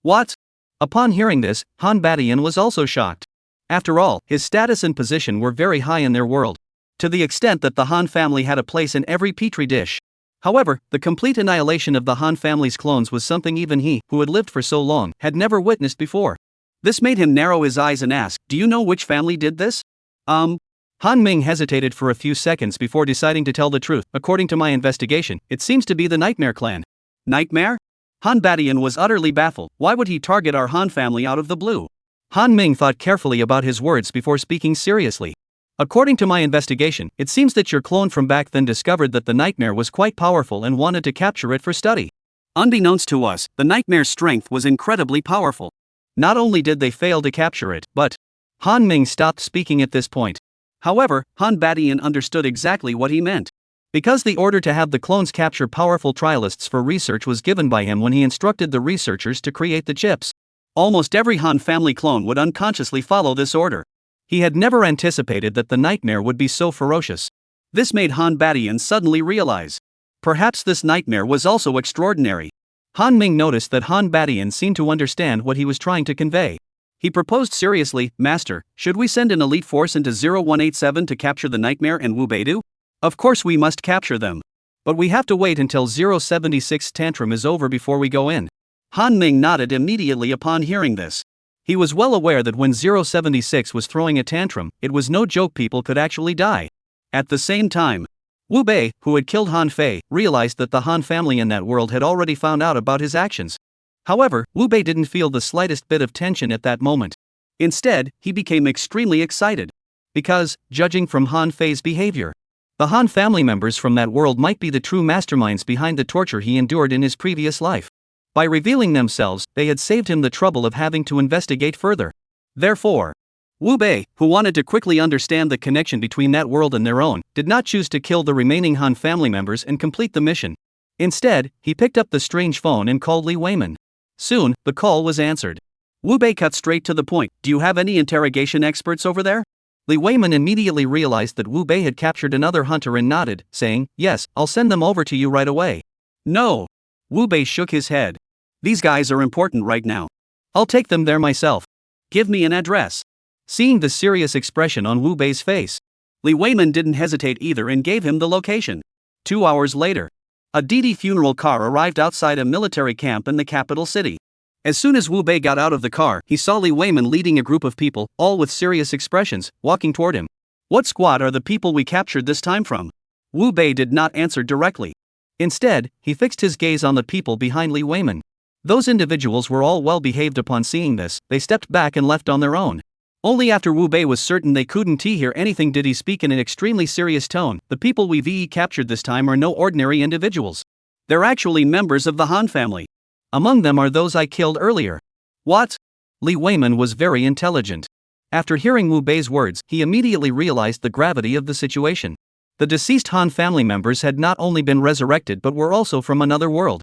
What? Upon hearing this, Han Badian was also shocked. After all, his status and position were very high in their world, to the extent that the Han family had a place in every petri dish. However, the complete annihilation of the Han family's clones was something even he, who had lived for so long, had never witnessed before. This made him narrow his eyes and ask, do you know which family did this? Han Ming hesitated for a few seconds before deciding to tell the truth. According to my investigation, it seems to be the Nightmare clan. Nightmare? Han Badian was utterly baffled. Why would he target our Han family out of the blue? Han Ming thought carefully about his words before speaking seriously. According to my investigation, it seems that your clone from back then discovered that the Nightmare was quite powerful and wanted to capture it for study. Unbeknownst to us, the Nightmare's strength was incredibly powerful. Not only did they fail to capture it, but Han Ming stopped speaking at this point. However, Han Badian understood exactly what he meant. Because the order to have the clones capture powerful trialists for research was given by him when he instructed the researchers to create the chips. Almost every Han family clone would unconsciously follow this order. He had never anticipated that the Nightmare would be so ferocious. This made Han Badian suddenly realize. Perhaps this Nightmare was also extraordinary. Han Ming noticed that Han Badian seemed to understand what he was trying to convey. He proposed seriously, Master, should we send an elite force into 0187 to capture the Nightmare and Wu Beidu? Of course we must capture them. But we have to wait until 076's tantrum is over before we go in. Han Ming nodded immediately upon hearing this. He was well aware that when 076 was throwing a tantrum, it was no joke, people could actually die. At the same time, Wu Bei, who had killed Han Fei, realized that the Han family in that world had already found out about his actions. However, Wu Bei didn't feel the slightest bit of tension at that moment. Instead, he became extremely excited. Because, judging from Han Fei's behavior, the Han family members from that world might be the true masterminds behind the torture he endured in his previous life. By revealing themselves, they had saved him the trouble of having to investigate further. Therefore, Wu Bei, who wanted to quickly understand the connection between that world and their own, did not choose to kill the remaining Han family members and complete the mission. Instead, he picked up the strange phone and called Li Weiman. Soon, the call was answered. Wu Bei cut straight to the point. Do you have any interrogation experts over there? Li Weiman immediately realized that Wu Bei had captured another hunter and nodded, saying, yes, I'll send them over to you right away. No. Wu Bei shook his head. These guys are important right now. I'll take them there myself. Give me an address. Seeing the serious expression on Wu Bei's face, Li Weiman didn't hesitate either and gave him the location. 2 hours later, a DD funeral car arrived outside a military camp in the capital city. As soon as Wu Bei got out of the car, he saw Li Weiman leading a group of people, all with serious expressions, walking toward him. What squad are the people we captured this time from? Wu Bei did not answer directly. Instead, he fixed his gaze on the people behind Li Weiman. Those individuals were all well behaved. Upon seeing this, they stepped back and left on their own. Only after Wu Bei was certain they couldn't hear anything did he speak in an extremely serious tone. The people we've captured this time are no ordinary individuals. They're actually members of the Han family. Among them are those I killed earlier. What? Li Weiman was very intelligent. After hearing Wu Bei's words, he immediately realized the gravity of the situation. The deceased Han family members had not only been resurrected but were also from another world.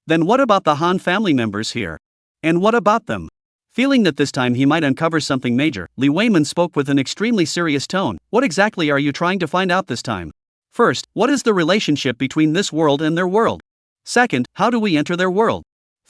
Then what about the Han family members here? And what about them? Feeling that this time he might uncover something major, Li Weiman spoke with an extremely serious tone. What exactly are you trying to find out this time? First, what is the relationship between this world and their world? Second, how do we enter their world?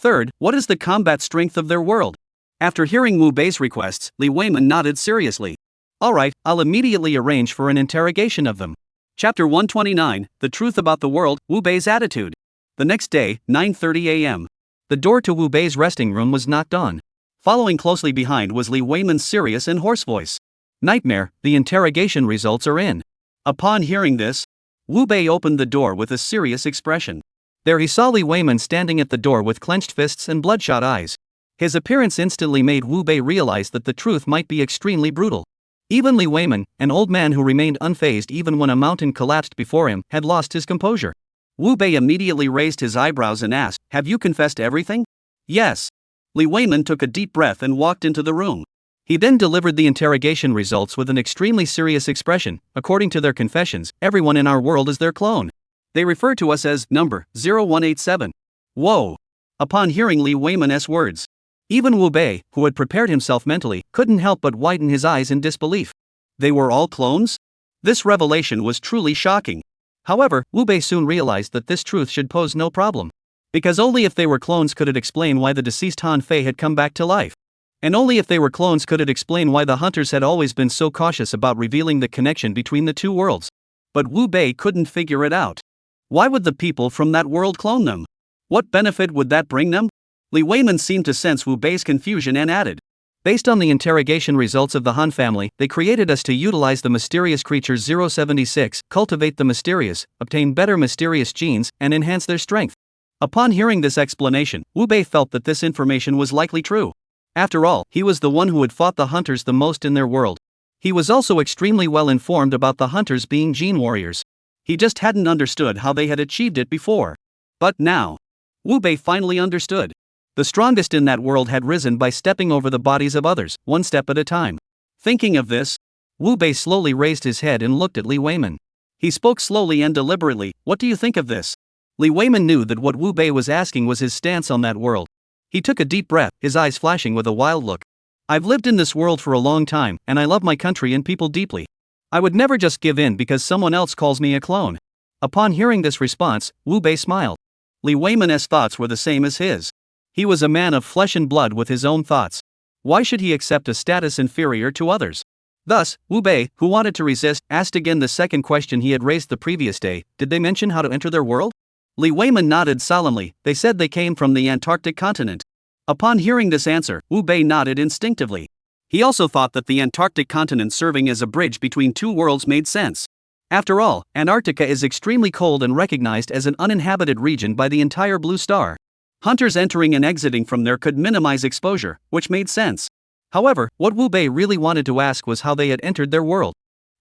Third, what is the combat strength of their world? After hearing Wu Bei's requests, Li Weiman nodded seriously. Alright, I'll immediately arrange for an interrogation of them. Chapter 129, The Truth About the World, Wu Bei's Attitude. The next day, 9:30 a.m. The door to Wu Bei's resting room was knocked on. Following closely behind was Li Weiman's serious and hoarse voice. Nightmare, the interrogation results are in. Upon hearing this, Wu Bei opened the door with a serious expression. There he saw Li Weiman standing at the door with clenched fists and bloodshot eyes. His appearance instantly made Wu Bei realize that the truth might be extremely brutal. Even Li Weiman, an old man who remained unfazed even when a mountain collapsed before him, had lost his composure. Wu Bei immediately raised his eyebrows and asked, "Have you confessed everything?" "Yes." Li Weiman took a deep breath and walked into the room. He then delivered the interrogation results with an extremely serious expression. According to their confessions, everyone in our world is their clone. They refer to us as number 0187. Whoa! Upon hearing Li Weiman's words, even Wu Bei, who had prepared himself mentally, couldn't help but widen his eyes in disbelief. They were all clones? This revelation was truly shocking. However, Wu Bei soon realized that this truth should pose no problem. Because only if they were clones could it explain why the deceased Han Fei had come back to life. And only if they were clones could it explain why the hunters had always been so cautious about revealing the connection between the two worlds. But Wu Bei couldn't figure it out. Why would the people from that world clone them? What benefit would that bring them? Li Weiman seemed to sense Wu Bei's confusion and added, "Based on the interrogation results of the Han family, they created us to utilize the mysterious creature 076, cultivate the mysterious, obtain better mysterious genes, and enhance their strength." Upon hearing this explanation, Wu Bei felt that this information was likely true. After all, he was the one who had fought the hunters the most in their world. He was also extremely well informed about the hunters being gene warriors. He just hadn't understood how they had achieved it before. But now, Wu Bei finally understood. The strongest in that world had risen by stepping over the bodies of others, one step at a time. Thinking of this, Wu Bei slowly raised his head and looked at Li Weiman. He spoke slowly and deliberately, "What do you think of this?" Li Weiman knew that what Wu Bei was asking was his stance on that world. He took a deep breath, his eyes flashing with a wild look. "I've lived in this world for a long time, and I love my country and people deeply. I would never just give in because someone else calls me a clone." Upon hearing this response, Wu Bei smiled. Li Weiman's thoughts were the same as his. He was a man of flesh and blood with his own thoughts. Why should he accept a status inferior to others? Thus, Wu Bei, who wanted to resist, asked again the second question he had raised the previous day. Did they mention how to enter their world? Li Weiman nodded solemnly. They said they came from the Antarctic continent. Upon hearing this answer, Wu Bei nodded instinctively. He also thought that the Antarctic continent serving as a bridge between two worlds made sense. After all, Antarctica is extremely cold and recognized as an uninhabited region by the entire Blue Star. Hunters entering and exiting from there could minimize exposure, which made sense. However, what Wu Bei really wanted to ask was how they had entered their world.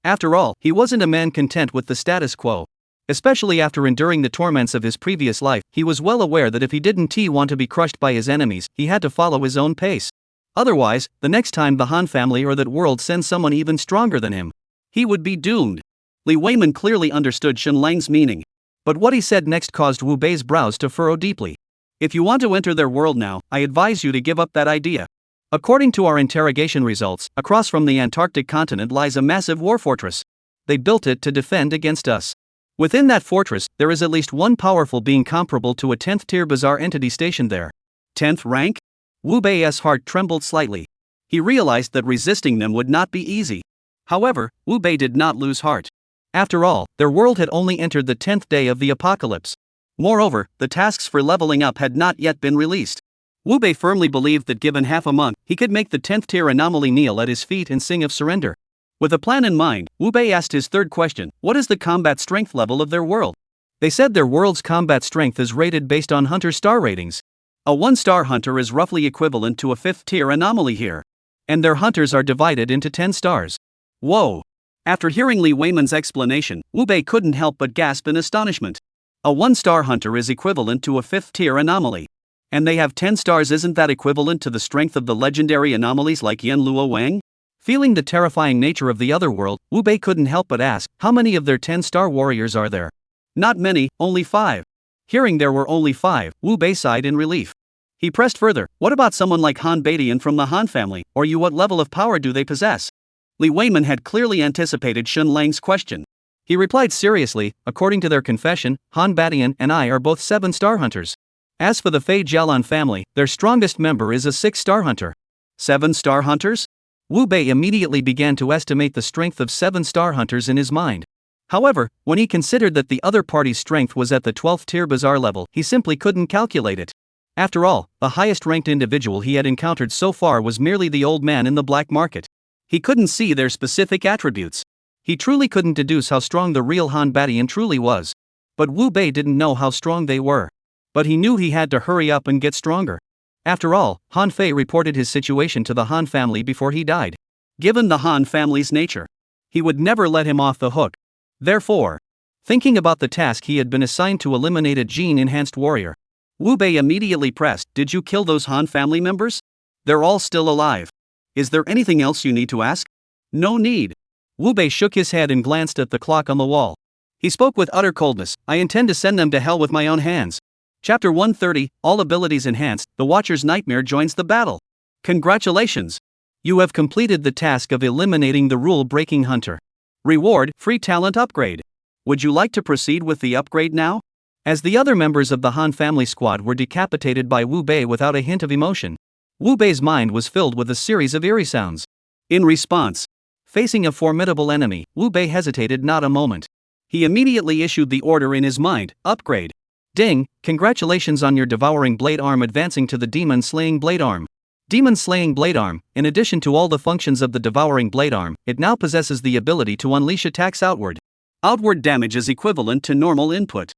After all, he wasn't a man content with the status quo. Especially after enduring the torments of his previous life, he was well aware that if he didn't want to be crushed by his enemies, he had to follow his own pace. Otherwise, the next time the Han family or that world sends someone even stronger than him, he would be doomed. Li Weiman clearly understood Shen Lang's meaning. But what he said next caused Wu Bei's brows to furrow deeply. "If you want to enter their world now, I advise you to give up that idea. According to our interrogation results, across from the Antarctic continent lies a massive war fortress. They built it to defend against us. Within that fortress, there is at least one powerful being comparable to a 10th tier bizarre entity stationed there." 10th rank? Wu Bei's heart trembled slightly. He realized that resisting them would not be easy. However, Wu Bei did not lose heart. After all, their world had only entered the 10th day of the apocalypse. Moreover, the tasks for leveling up had not yet been released. Wu Bei firmly believed that given half a month, he could make the 10th tier anomaly kneel at his feet and sing of surrender. With a plan in mind, Wu Bei asked his third question: what is the combat strength level of their world? They said their world's combat strength is rated based on hunter star ratings. A 1-star hunter is roughly equivalent to a 5th tier anomaly here. And their hunters are divided into 10 stars. Whoa! After hearing Li Weiman's explanation, Wu Bei couldn't help but gasp in astonishment. A 1-star hunter is equivalent to a 5th tier anomaly. And they have 10 stars. Isn't that equivalent to the strength of the legendary anomalies like Yan Luo Wang? Feeling the terrifying nature of the other world, Wu Bei couldn't help but ask, how many of their 10-star warriors are there? Not many, only 5. Hearing there were only 5, Wu Bei sighed in relief. He pressed further, what about someone like Han Beidian from the Han family, or you? What level of power do they possess? Li Weiman had clearly anticipated Shen Lang's question. He replied seriously, according to their confession, Han Beidian and I are both 7-star hunters. As for the Fei Jialan family, their strongest member is a 6-star hunter. 7-star hunters? Wu Bei immediately began to estimate the strength of 7-star hunters in his mind. However, when he considered that the other party's strength was at the 12th tier bazaar level, he simply couldn't calculate it. After all, the highest ranked individual he had encountered so far was merely the old man in the black market. He couldn't see their specific attributes. He truly couldn't deduce how strong the real Han Badian truly was. But Wu Bei didn't know how strong they were. But he knew he had to hurry up and get stronger. After all, Han Fei reported his situation to the Han family before he died. Given the Han family's nature, he would never let him off the hook. Therefore, thinking about the task he had been assigned to eliminate a gene-enhanced warrior, Wu Bei immediately pressed, "Did you kill those Han family members? They're all still alive. Is there anything else you need to ask?" "No need." Wu Bei shook his head and glanced at the clock on the wall. He spoke with utter coldness, "I intend to send them to hell with my own hands." Chapter 130, All Abilities Enhanced, the Watcher's Nightmare joins the battle. Congratulations! You have completed the task of eliminating the rule-breaking hunter. Reward, free talent upgrade. Would you like to proceed with the upgrade now? As the other members of the Han family squad were decapitated by Wu Bei without a hint of emotion, Wu Bei's mind was filled with a series of eerie sounds. In response, facing a formidable enemy, Wu Bei hesitated not a moment. He immediately issued the order in his mind, upgrade. Ding, congratulations on your devouring blade arm advancing to the demon-slaying blade arm. Demon-slaying blade arm, in addition to all the functions of the devouring blade arm, it now possesses the ability to unleash attacks outward. Outward damage is equivalent to normal input.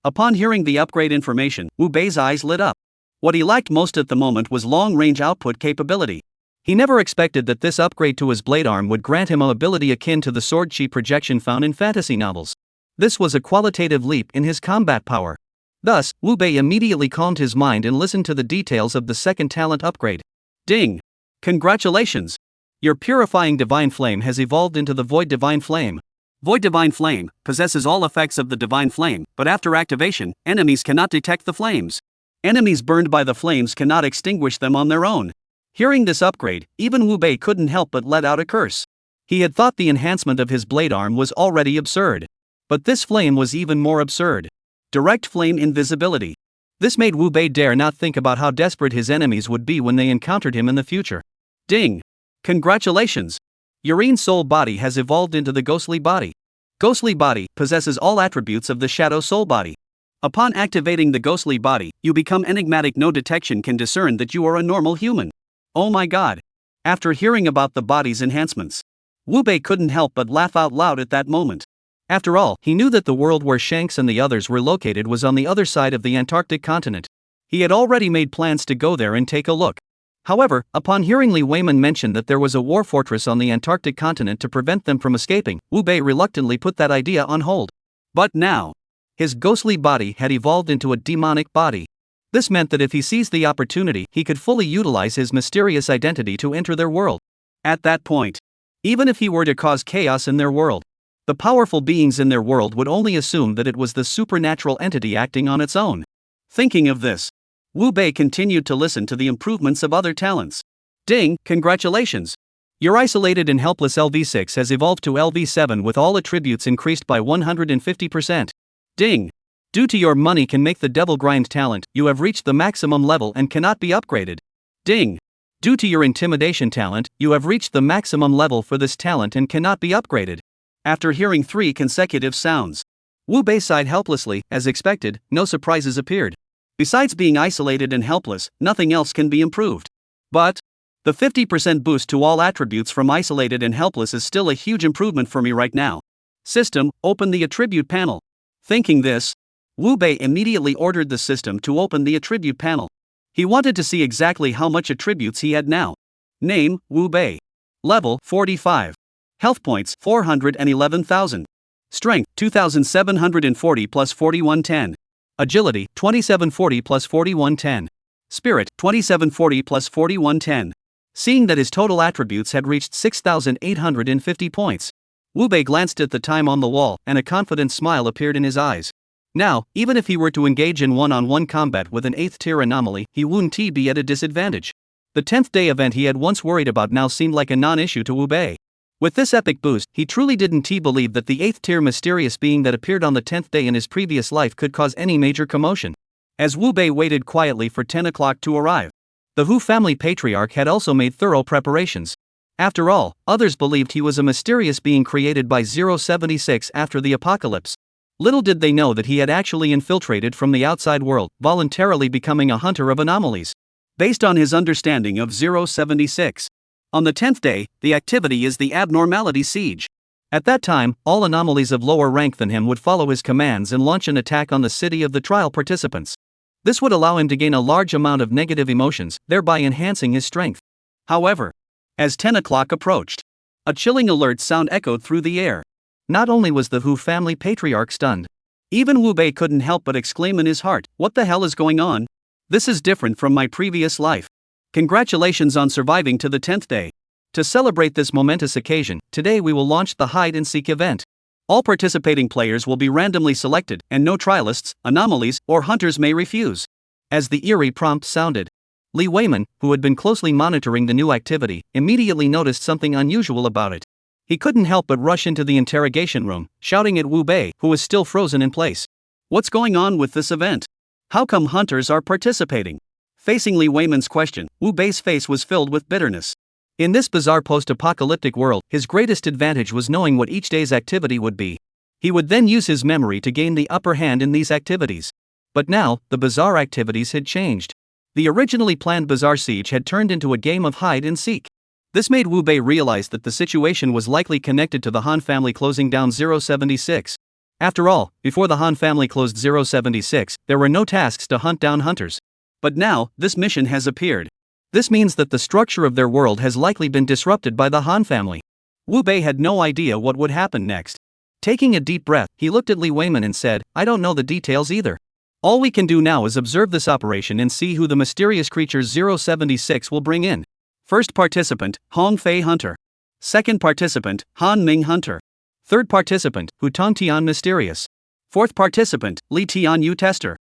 Upon hearing the upgrade information, Wu Bei's eyes lit up. What he liked most at the moment was long-range output capability. He never expected that this upgrade to his blade arm would grant him an ability akin to the sword chi projection found in fantasy novels. This was a qualitative leap in his combat power. Thus, Wu Bei immediately calmed his mind and listened to the details of the second talent upgrade. Ding! Congratulations! Your purifying divine flame has evolved into the Void Divine Flame. Void Divine Flame possesses all effects of the Divine Flame, but after activation, enemies cannot detect the flames. Enemies burned by the flames cannot extinguish them on their own. Hearing this upgrade, even Wu Bei couldn't help but let out a curse. He had thought the enhancement of his blade arm was already absurd. But this flame was even more absurd. Direct flame invisibility. This made Wu Bei dare not think about how desperate his enemies would be when they encountered him in the future. Ding! Congratulations! Yurine's soul body has evolved into the ghostly body. Ghostly body possesses all attributes of the shadow soul body. Upon activating the ghostly body, you become enigmatic. No detection can discern that you are a normal human. Oh my god! After hearing about the body's enhancements, Wu Bei couldn't help but laugh out loud at that moment. After all, he knew that the world where Shanks and the others were located was on the other side of the Antarctic continent. He had already made plans to go there and take a look. However, upon hearing Li Weiman mention that there was a war fortress on the Antarctic continent to prevent them from escaping, Wu Bei reluctantly put that idea on hold. But now, his ghostly body had evolved into a demonic body. This meant that if he seized the opportunity, he could fully utilize his mysterious identity to enter their world. At that point, even if he were to cause chaos in their world, the powerful beings in their world would only assume that it was the supernatural entity acting on its own. Thinking of this, Wu Bei continued to listen to the improvements of other talents. Ding, congratulations! Your isolated and helpless LV6 has evolved to LV7 with all attributes increased by 150%. Ding! Due to your money can make the devil grind talent, you have reached the maximum level and cannot be upgraded. Ding! Due to your intimidation talent, you have reached the maximum level for this talent and cannot be upgraded. After hearing 3 consecutive sounds, Wu Bei sighed helplessly. As expected, no surprises appeared. Besides being isolated and helpless, nothing else can be improved. But the 50% boost to all attributes from isolated and helpless is still a huge improvement for me right now. System, open the attribute panel. Thinking this, Wu Bei immediately ordered the system to open the attribute panel. He wanted to see exactly how much attributes he had now. Name, Wu Bei. Level, 45. Health points, 411,000. Strength, 2,740 plus 4110. Agility, 2740 plus 4110. Spirit, 2740 plus 4110. Seeing that his total attributes had reached 6,850 points, Wu Bei glanced at the time on the wall, and a confident smile appeared in his eyes. Now, even if he were to engage in one-on-one combat with an 8th tier anomaly, he wouldn't be at a disadvantage. The 10th day event he had once worried about now seemed like a non-issue to Wu Bei. With this epic boost, he truly didn't believe that the 8th tier mysterious being that appeared on the 10th day in his previous life could cause any major commotion. as Wu Bei waited quietly for 10 o'clock to arrive. The Hu family patriarch had also made thorough preparations. After all, others believed he was a mysterious being created by 076 after the apocalypse. Little did they know that he had actually infiltrated from the outside world, voluntarily becoming a hunter of anomalies. Based on his understanding of 076. On the 10th day, the activity is the abnormality siege. At that time, all anomalies of lower rank than him would follow his commands and launch an attack on the city of the trial participants. This would allow him to gain a large amount of negative emotions, thereby enhancing his strength. However, as 10 o'clock approached, a chilling alert sound echoed through the air. Not only was the Hu family patriarch stunned, even Wu Bei couldn't help but exclaim in his heart, "What the hell is going on? This is different from my previous life. Congratulations on surviving to the 10th day. To celebrate this momentous occasion, today we will launch the hide and seek event. All participating players will be randomly selected, and no trialists, anomalies, or hunters may refuse." As the eerie prompt sounded, Li Weiman, who had been closely monitoring the new activity, immediately noticed something unusual about it. He couldn't help but rush into the interrogation room, shouting at Wu Bei, who was still frozen in place. "What's going on with this event? How come hunters are participating?" Facing Li Weiman's question, Wu Bei's face was filled with bitterness. In this bizarre post-apocalyptic world, his greatest advantage was knowing what each day's activity would be. He would then use his memory to gain the upper hand in these activities. But now, the bizarre activities had changed. The originally planned bizarre siege had turned into a game of hide and seek. This made Wu Bei realize that the situation was likely connected to the Han family closing down 076. After all, before the Han family closed 076, there were no tasks to hunt down hunters. But now, this mission has appeared. This means that the structure of their world has likely been disrupted by the Han family. Wu Bei had no idea what would happen next. Taking a deep breath, he looked at Li Weiman and said, "I don't know the details either. All we can do now is observe this operation and see who the mysterious creature 076 will bring in. First participant, Hong Fei Hunter. Second participant, Han Ming Hunter. Third participant, Hu Tongtian Mysterious. Fourth participant, Li Tian Yu Tester."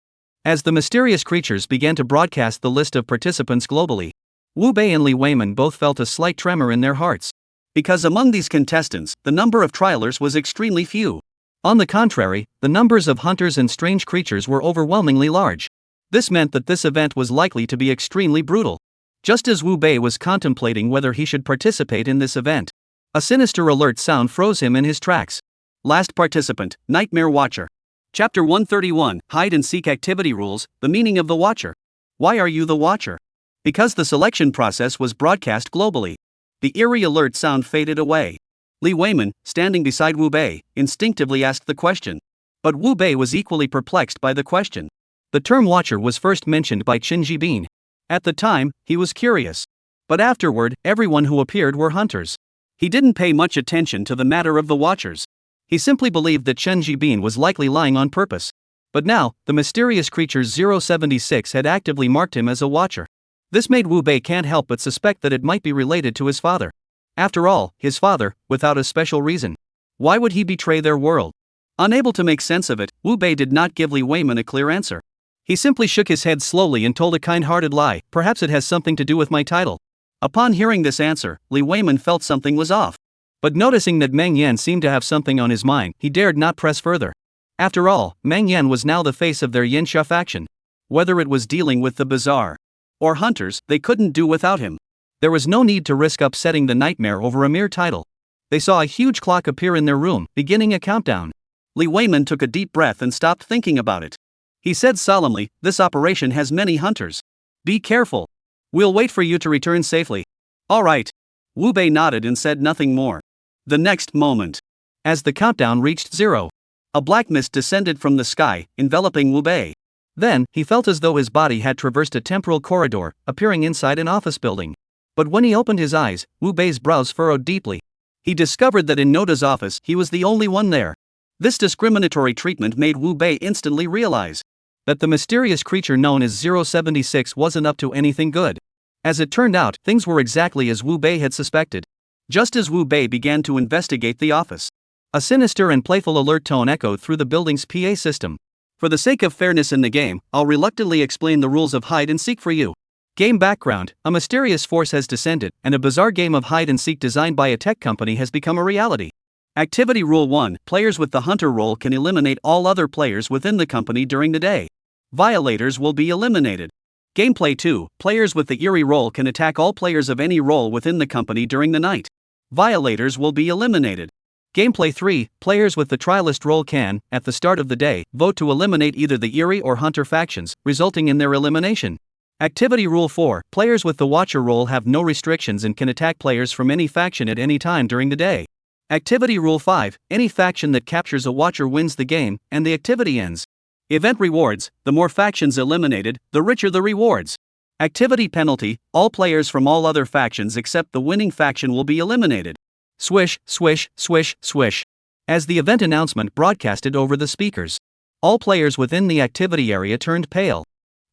As the mysterious creatures began to broadcast the list of participants globally, Wu Bei and Li Weiman both felt a slight tremor in their hearts. Because among these contestants, the number of trialers was extremely few. On the contrary, the numbers of hunters and strange creatures were overwhelmingly large. This meant that this event was likely to be extremely brutal. Just as Wu Bei was contemplating whether he should participate in this event, a sinister alert sound froze him in his tracks. Last participant, Nightmare Watcher. Chapter 131, Hide and Seek Activity Rules, the Meaning of the Watcher. Why are you the Watcher? Because the selection process was broadcast globally, the eerie alert sound faded away. Li Weiman, standing beside Wu Bei, instinctively asked the question. But Wu Bei was equally perplexed by the question. The term Watcher was first mentioned by Qin Jibin. At the time, he was curious. But afterward, everyone who appeared were hunters. He didn't pay much attention to the matter of the Watchers. He simply believed that Chen Jibin was likely lying on purpose. But now, the mysterious creature 076 had actively marked him as a Watcher. This made Wu Bei can't help but suspect that it might be related to his father. After all, his father, without a special reason. Why would he betray their world? Unable to make sense of it, Wu Bei did not give Li Weiman a clear answer. He simply shook his head slowly and told a kind-hearted lie, "Perhaps it has something to do with my title." Upon hearing this answer, Li Weiman felt something was off. But noticing that Meng Yan seemed to have something on his mind, he dared not press further. After all, Meng Yan was now the face of their Yinsha faction. Whether it was dealing with the bizarre or hunters, they couldn't do without him. There was no need to risk upsetting the nightmare over a mere title. They saw a huge clock appear in their room, beginning a countdown. Li Weiman took a deep breath and stopped thinking about it. He said solemnly, "This operation has many hunters. Be careful. We'll wait for you to return safely." "All right." Wu Bei nodded and said nothing more. The next moment, as the countdown reached 0, a black mist descended from the sky, enveloping Wu Bei. Then, he felt as though his body had traversed a temporal corridor, appearing inside an office building. But when he opened his eyes, Wu Bei's brows furrowed deeply. He discovered that in Noda's office, he was the only one there. This discriminatory treatment made Wu Bei instantly realize that the mysterious creature known as 076 wasn't up to anything good. As it turned out, things were exactly as Wu Bei had suspected. Just as Wu Bei began to investigate the office, a sinister and playful alert tone echoed through the building's PA system. "For the sake of fairness in the game, I'll reluctantly explain the rules of hide and seek for you. Game background: a mysterious force has descended, and a bizarre game of hide and seek designed by a tech company has become a reality. Activity Rule 1: Players with the Hunter role can eliminate all other players within the company during the day. Violators will be eliminated. Gameplay 2. Players with the eerie role can attack all players of any role within the company during the night. Violators will be eliminated. Gameplay 3. Players with the trialist role can, at the start of the day, vote to eliminate either the eerie or hunter factions, resulting in their elimination. Activity Rule 4. Players with the watcher role have no restrictions and can attack players from any faction at any time during the day. Activity Rule 5. Any faction that captures a watcher wins the game, and the activity ends. Event Rewards. The more factions eliminated, the richer the rewards. Activity Penalty. All players from all other factions except the winning faction will be eliminated. Swish, swish, swish, swish. As the event announcement broadcasted over the speakers, all players within the activity area turned pale.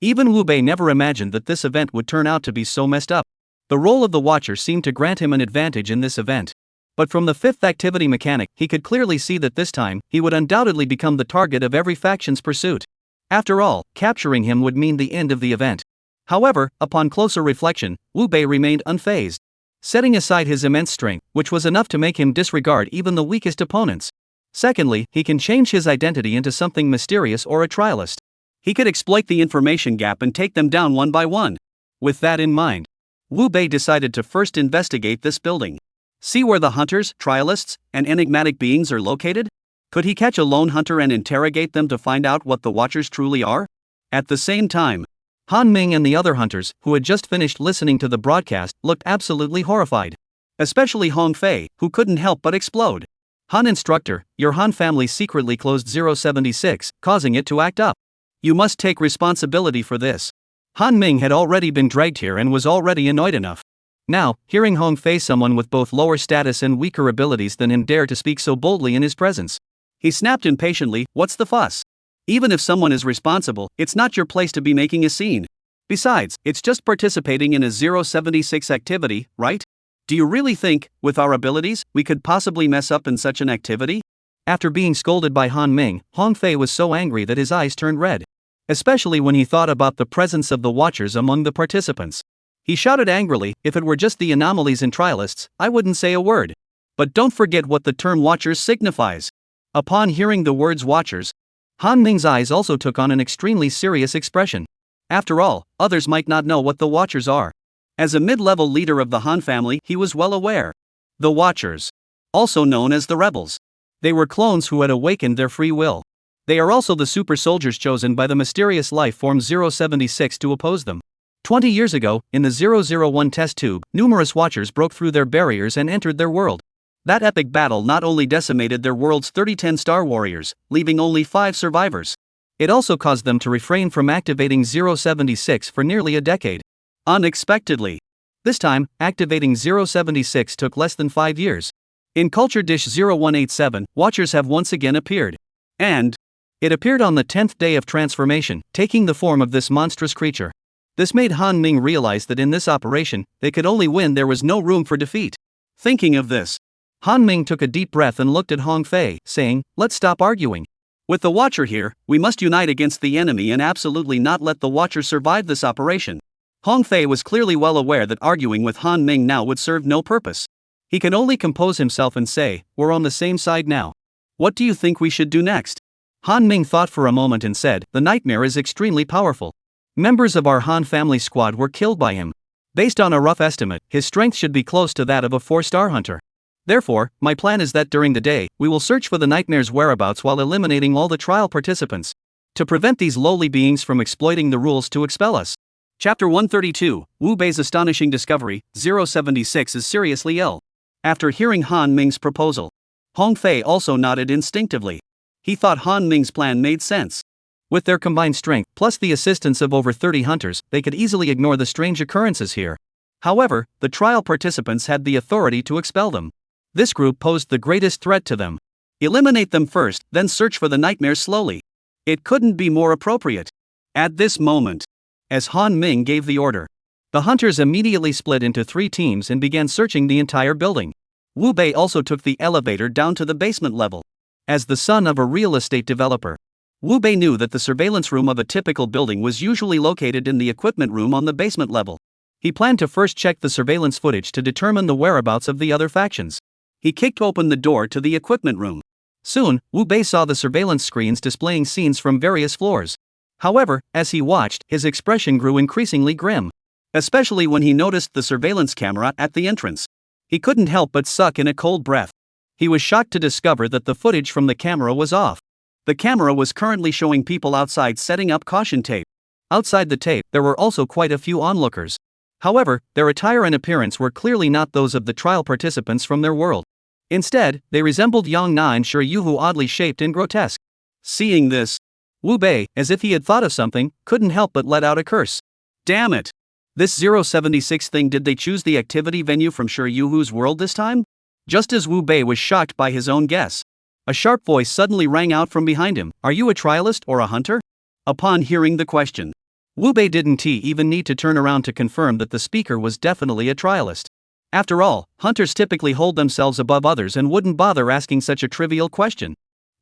Even Wu Bei never imagined that this event would turn out to be so messed up. The role of the watcher seemed to grant him an advantage in this event. But from the fifth activity mechanic, he could clearly see that this time, he would undoubtedly become the target of every faction's pursuit. After all, capturing him would mean the end of the event. However, upon closer reflection, Wu Bei remained unfazed. Setting aside his immense strength, which was enough to make him disregard even the weakest opponents. Secondly, he can change his identity into something mysterious or a trialist. He could exploit the information gap and take them down one by one. With that in mind, Wu Bei decided to first investigate this building. See where the hunters, trialists, and enigmatic beings are located? Could he catch a lone hunter and interrogate them to find out what the watchers truly are? At the same time, Han Ming and the other hunters, who had just finished listening to the broadcast, looked absolutely horrified. Especially Hong Fei, who couldn't help but explode. Han Instructor, your Han family secretly closed 076, causing it to act up. You must take responsibility for this. Han Ming had already been dragged here and was already annoyed enough. Now, hearing Hong Fei, someone with both lower status and weaker abilities than him, dare to speak so boldly in his presence, he snapped impatiently, "What's the fuss? Even if someone is responsible, it's not your place to be making a scene. Besides, it's just participating in a 076 activity, right? Do you really think, with our abilities, we could possibly mess up in such an activity?" After being scolded by Han Ming, Hong Fei was so angry that his eyes turned red. Especially when he thought about the presence of the watchers among the participants. He shouted angrily, "If it were just the anomalies and trialists, I wouldn't say a word. But don't forget what the term watchers signifies." Upon hearing the words watchers, Han Ming's eyes also took on an extremely serious expression. After all, others might not know what the watchers are. As a mid-level leader of the Han family, he was well aware. The watchers, also known as the rebels. They were clones who had awakened their free will. They are also the super soldiers chosen by the mysterious life form 076 to oppose them. 20 years ago, in the 001 test tube, numerous watchers broke through their barriers and entered their world. That epic battle not only decimated their world's 3010 star warriors, leaving only 5 survivors. It also caused them to refrain from activating 076 for nearly a decade. Unexpectedly. This time, activating 076 took less than 5 years. In Culture Dish 0187, watchers have once again appeared. And it appeared on the 10th day of transformation, taking the form of this monstrous creature. This made Han Ming realize that in this operation, they could only win, there was no room for defeat. Thinking of this, Han Ming took a deep breath and looked at Hong Fei, saying, "Let's stop arguing. With the Watcher here, we must unite against the enemy and absolutely not let the Watcher survive this operation." Hong Fei was clearly well aware that arguing with Han Ming now would serve no purpose. He could only compose himself and say, "We're on the same side now. What do you think we should do next?" Han Ming thought for a moment and said, "The nightmare is extremely powerful. Members of our Han family squad were killed by him. Based on a rough estimate, his strength should be close to that of a 4-star hunter. Therefore, my plan is that during the day, we will search for the nightmare's whereabouts while eliminating all the trial participants. To prevent these lowly beings from exploiting the rules to expel us." Chapter 132, Wu Bei's astonishing discovery, 076 is seriously ill. After hearing Han Ming's proposal, Hong Fei also nodded instinctively. He thought Han Ming's plan made sense. With their combined strength, plus the assistance of over 30 hunters, they could easily ignore the strange occurrences here. However, the trial participants had the authority to expel them. This group posed the greatest threat to them. Eliminate them first, then search for the nightmares slowly. It couldn't be more appropriate. At this moment, as Han Ming gave the order, the hunters immediately split into 3 teams and began searching the entire building. Wu Bei also took the elevator down to the basement level. As the son of a real estate developer, Wu Bei knew that the surveillance room of a typical building was usually located in the equipment room on the basement level. He planned to first check the surveillance footage to determine the whereabouts of the other factions. He kicked open the door to the equipment room. Soon, Wu Bei saw the surveillance screens displaying scenes from various floors. However, as he watched, his expression grew increasingly grim. Especially when he noticed the surveillance camera at the entrance. He couldn't help but suck in a cold breath. He was shocked to discover that the footage from the camera was off. The camera was currently showing people outside setting up caution tape. Outside the tape, there were also quite a few onlookers. However, their attire and appearance were clearly not those of the trial participants from their world. Instead, they resembled Yang Na and Shiryuhu, oddly shaped and grotesque. Seeing this, Wu Bei, as if he had thought of something, couldn't help but let out a curse. Damn it! This 076 thing, did they choose the activity venue from Shiryuhu's world this time? Just as Wu Bei was shocked by his own guess, a sharp voice suddenly rang out from behind him. Are you a trialist or a hunter? Upon hearing the question, Wu Bei didn't even need to turn around to confirm that the speaker was definitely a trialist. After all, hunters typically hold themselves above others and wouldn't bother asking such a trivial question.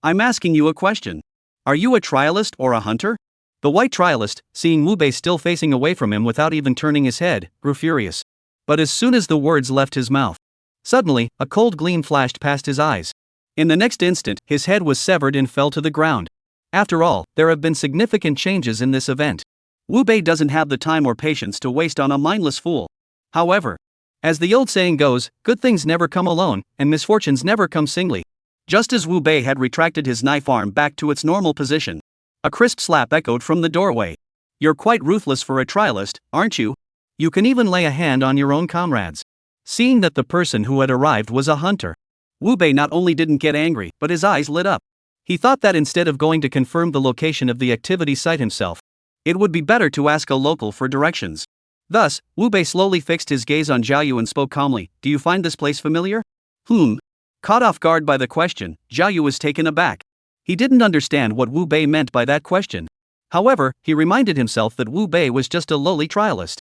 I'm asking you a question. Are you a trialist or a hunter? The white trialist, seeing Wu Bei still facing away from him without even turning his head, grew furious. But as soon as the words left his mouth, suddenly, a cold gleam flashed past his eyes. In the next instant, his head was severed and fell to the ground. After all, there have been significant changes in this event. Wu Bei doesn't have the time or patience to waste on a mindless fool. However, as the old saying goes, good things never come alone, and misfortunes never come singly. Just as Wu Bei had retracted his knife arm back to its normal position, a crisp slap echoed from the doorway. You're quite ruthless for a trialist, aren't you? You can even lay a hand on your own comrades. Seeing that the person who had arrived was a hunter, Wu Bei not only didn't get angry, but his eyes lit up. He thought that instead of going to confirm the location of the activity site himself, it would be better to ask a local for directions. Thus, Wu Bei slowly fixed his gaze on Zhao Yu and spoke calmly. Do you find this place familiar? Caught off guard by the question, Zhao Yu was taken aback. He didn't understand what Wu Bei meant by that question. However, he reminded himself that Wu Bei was just a lowly trialist.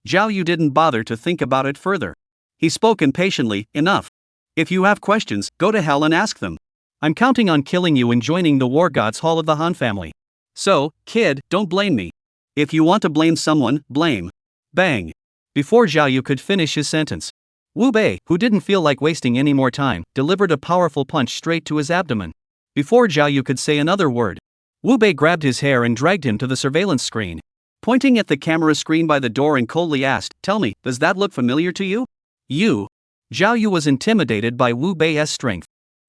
Zhao Yu didn't bother to think about it further. He spoke impatiently, enough. If you have questions, go to hell and ask them. I'm counting on killing you and joining the War Gods Hall of the Han family. So, kid, don't blame me. If you want to blame someone, blame. Bang. Before Zhao Yu could finish his sentence, Wu Bei, who didn't feel like wasting any more time, delivered a powerful punch straight to his abdomen. Before Zhao Yu could say another word, Wu Bei grabbed his hair and dragged him to the surveillance screen. Pointing at the camera screen by the door and coldly asked, Tell me, does that look familiar to you? You. Zhao Yu was intimidated by Wu Bei's strength.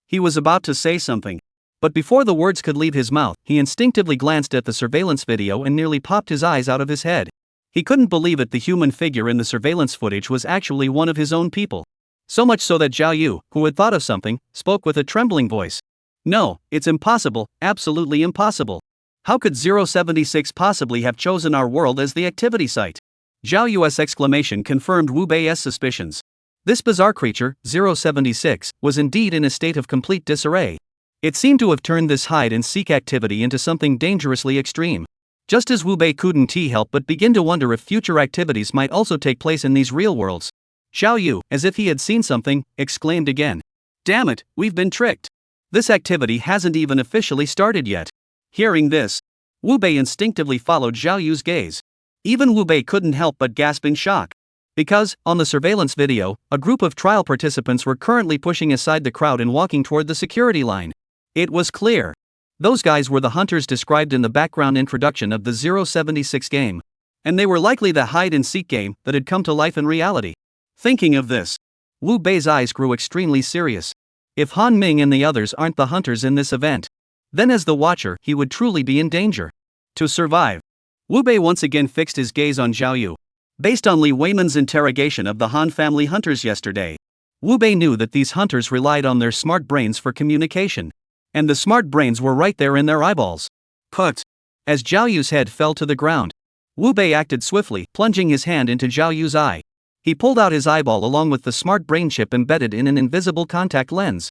He was about to say something, but before the words could leave his mouth, he instinctively glanced at the surveillance video and nearly popped his eyes out of his head. He couldn't believe it, the human figure in the surveillance footage was actually one of his own people. So much so that Zhao Yu, who had thought of something, spoke with a trembling voice. No, it's impossible, absolutely impossible. How could 076 possibly have chosen our world as the activity site? Zhao Yu's exclamation confirmed Wu Bei's suspicions. This bizarre creature, 076, was indeed in a state of complete disarray. It seemed to have turned this hide-and-seek activity into something dangerously extreme. Just as Wu Bei couldn't help but begin to wonder if future activities might also take place in these real worlds. Zhao Yu, as if he had seen something, exclaimed again. Damn it, we've been tricked. This activity hasn't even officially started yet. Hearing this, Wu Bei instinctively followed Zhao Yu's gaze. Even Wu Bei couldn't help but gasp in shock. Because, on the surveillance video, a group of trial participants were currently pushing aside the crowd and walking toward the security line. It was clear. Those guys were the hunters described in the background introduction of the 076 game. And they were likely the hide-and-seek game that had come to life in reality. Thinking of this, Wu Bei's eyes grew extremely serious. If Han Ming and the others aren't the hunters in this event, then as the watcher he would truly be in danger. To survive, Wu Bei once again fixed his gaze on Zhao Yu. Based on Li Weiman's interrogation of the Han family hunters yesterday, Wu Bei knew that these hunters relied on their smart brains for communication. And the smart brains were right there in their eyeballs. Put. As Zhao Yu's head fell to the ground, Wu Bei acted swiftly, plunging his hand into Zhao Yu's eye. He pulled out his eyeball along with the smart brain chip embedded in an invisible contact lens.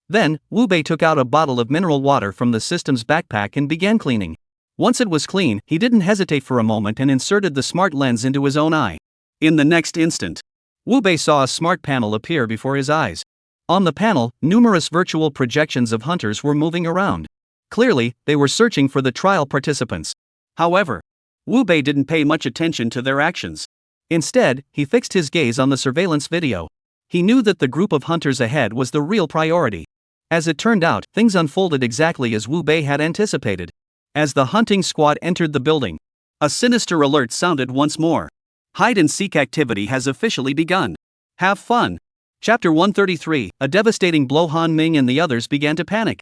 Then, Wu Bei took out a bottle of mineral water from the system's backpack and began cleaning. Once it was clean, he didn't hesitate for a moment and inserted the smart lens into his own eye. In the next instant, Wu Bei saw a smart panel appear before his eyes. On the panel, numerous virtual projections of hunters were moving around. Clearly, they were searching for the trial participants. However, Wu Bei didn't pay much attention to their actions. Instead, he fixed his gaze on the surveillance video. He knew that the group of hunters ahead was the real priority. As it turned out, things unfolded exactly as Wu Bei had anticipated. As the hunting squad entered the building, a sinister alert sounded once more. Hide-and-seek activity has officially begun. Have fun. Chapter 133, a devastating blow. Han Ming and the others began to panic.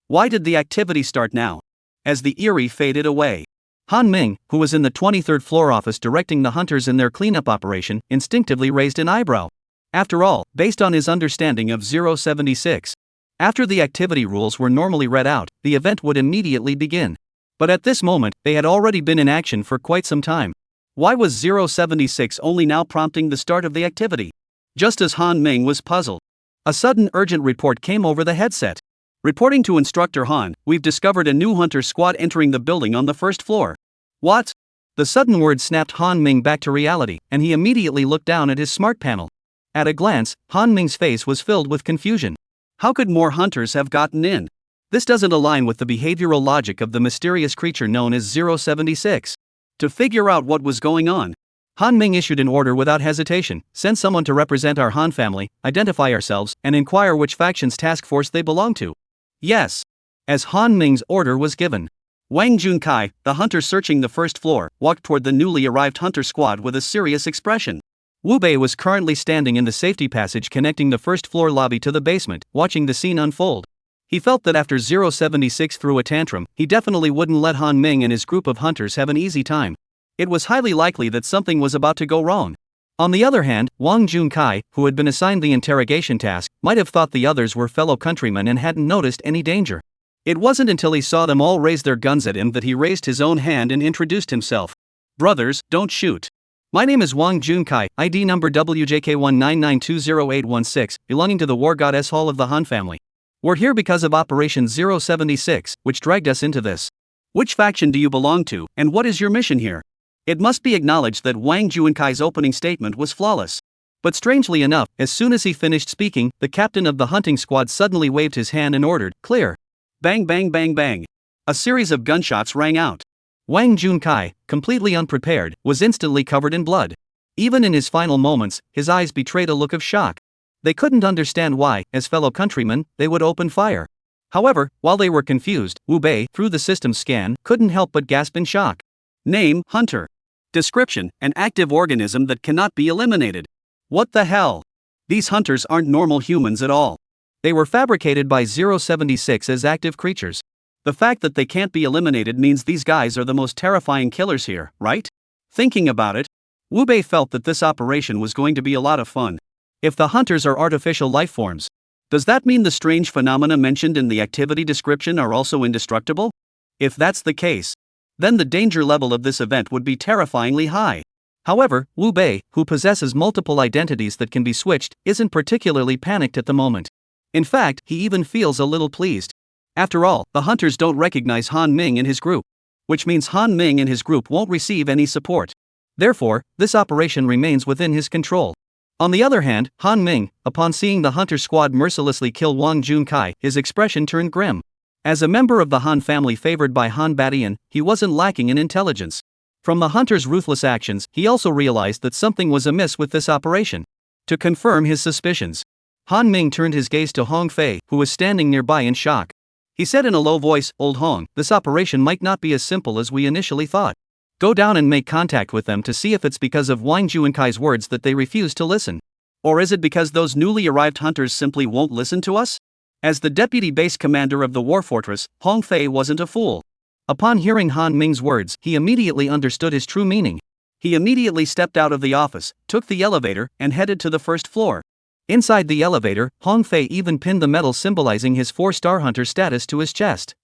Why did the activity start now? As the eerie faded away, Han Ming, who was in the 23rd floor office directing the hunters in their cleanup operation, instinctively raised an eyebrow. After all, based on his understanding of 076, after the activity rules were normally read out, the event would immediately begin. But at this moment, they had already been in action for quite some time. Why was 076 only now prompting the start of the activity? Just as Han Ming was puzzled, a sudden urgent report came over the headset. Reporting to Instructor Han, we've discovered a new hunter squad entering the building on the first floor. What? The sudden word snapped Han Ming back to reality, and he immediately looked down at his smart panel. At a glance, Han Ming's face was filled with confusion. How could more hunters have gotten in? This doesn't align with the behavioral logic of the mysterious creature known as 076. To figure out what was going on, Han Ming issued an order without hesitation: send someone to represent our Han family, identify ourselves, and inquire which faction's task force they belong to. Yes. As Han Ming's order was given, Wang Junkai, the hunter searching the first floor, walked toward the newly arrived hunter squad with a serious expression. Wu Bei was currently standing in the safety passage connecting the first floor lobby to the basement, watching the scene unfold. He felt that after 076 threw a tantrum, he definitely wouldn't let Han Ming and his group of hunters have an easy time. It was highly likely that something was about to go wrong. On the other hand, Wang Junkai, who had been assigned the interrogation task, might have thought the others were fellow countrymen and hadn't noticed any danger. It wasn't until he saw them all raise their guns at him that he raised his own hand and introduced himself. Brothers, don't shoot. My name is Wang Junkai, ID number WJK199208816, belonging to the War Goddess Hall of the Han family. We're here because of Operation 076, which dragged us into this. Which faction do you belong to, and what is your mission here? It must be acknowledged that Wang Junkai's opening statement was flawless. But strangely enough, as soon as he finished speaking, the captain of the hunting squad suddenly waved his hand and ordered, "Clear." Bang bang bang bang. A series of gunshots rang out. Wang Junkai, completely unprepared, was instantly covered in blood. Even in his final moments, his eyes betrayed a look of shock. They couldn't understand why, as fellow countrymen, they would open fire. However, while they were confused, Wu Bei, through the system scan, couldn't help but gasp in shock. Name: Hunter. Description: an active organism that cannot be eliminated. What the hell? These hunters aren't normal humans at all. They were fabricated by 076 as active creatures. The fact that they can't be eliminated means these guys are the most terrifying killers here, right? Thinking about it, Wu Bei felt that this operation was going to be a lot of fun. If the hunters are artificial life forms, does that mean the strange phenomena mentioned in the activity description are also indestructible? If that's the case, then the danger level of this event would be terrifyingly high. However, Wu Bei, who possesses multiple identities that can be switched, isn't particularly panicked at the moment. In fact, he even feels a little pleased. After all, the hunters don't recognize Han Ming and his group, which means Han Ming and his group won't receive any support. Therefore, this operation remains within his control. On the other hand, Han Ming, upon seeing the hunter squad mercilessly kill Wang Junkai, his expression turned grim. As a member of the Han family favored by Han Badian, he wasn't lacking in intelligence. From the hunter's ruthless actions, he also realized that something was amiss with this operation. To confirm his suspicions, Han Ming turned his gaze to Hong Fei, who was standing nearby in shock. He said in a low voice, "Old Hong, this operation might not be as simple as we initially thought. Go down and make contact with them to see if it's because of Wang Junkai's words that they refuse to listen. Or is it because those newly arrived hunters simply won't listen to us?" As the deputy base commander of the war fortress, Hong Fei wasn't a fool. Upon hearing Han Ming's words, he immediately understood his true meaning. He immediately stepped out of the office, took the elevator, and headed to the first floor. Inside the elevator, Hong Fei even pinned the medal symbolizing his 4-star hunter status to his chest.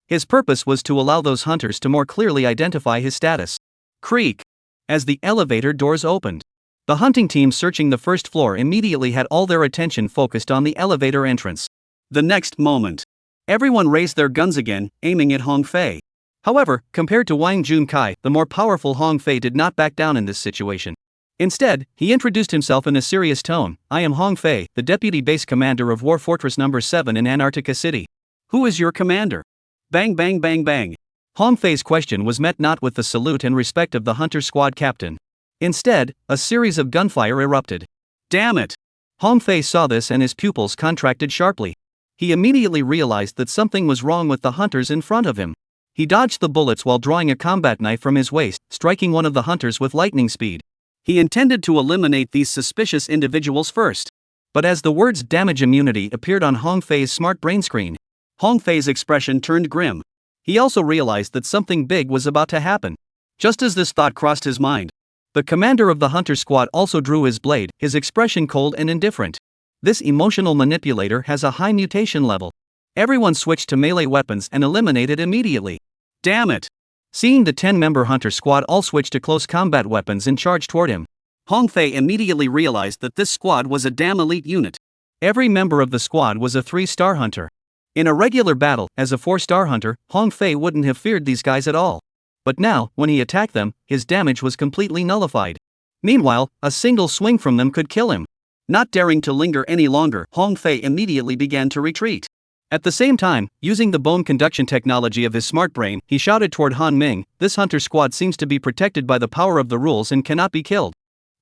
His purpose was to allow those hunters to more clearly identify his status. Creak. As the elevator doors opened, the hunting team searching the first floor immediately had all their attention focused on the elevator entrance. The next moment, everyone raised their guns again, aiming at Hong Fei. However, compared to Wang Junkai, the more powerful Hong Fei did not back down in this situation. Instead, he introduced himself in a serious tone. "I am Hong Fei, the deputy base commander of War Fortress No. 7 in Antarctica City. Who is your commander?" Bang bang bang bang. Hong Fei's question was met not with the salute and respect of the hunter squad captain. Instead, a series of gunfire erupted. Damn it! Hong Fei saw this and his pupils contracted sharply. He immediately realized that something was wrong with the hunters in front of him. He dodged the bullets while drawing a combat knife from his waist, striking one of the hunters with lightning speed. He intended to eliminate these suspicious individuals first. But as the words damage immunity appeared on Hong Fei's smart brain screen, Hong Fei's expression turned grim. He also realized that something big was about to happen. Just as this thought crossed his mind, the commander of the hunter squad also drew his blade, his expression cold and indifferent. This emotional manipulator has a high mutation level. Everyone switched to melee weapons and eliminated immediately. Damn it! Seeing the 10-member hunter squad all switch to close combat weapons and charge toward him, Hong Fei immediately realized that this squad was a damn elite unit. Every member of the squad was a 3-star hunter. In a regular battle, as a 4-star hunter, Hong Fei wouldn't have feared these guys at all. But now, when he attacked them, his damage was completely nullified. Meanwhile, a single swing from them could kill him. Not daring to linger any longer, Hong Fei immediately began to retreat. At the same time, using the bone conduction technology of his smart brain, he shouted toward Han Ming, "This hunter squad seems to be protected by the power of the rules and cannot be killed."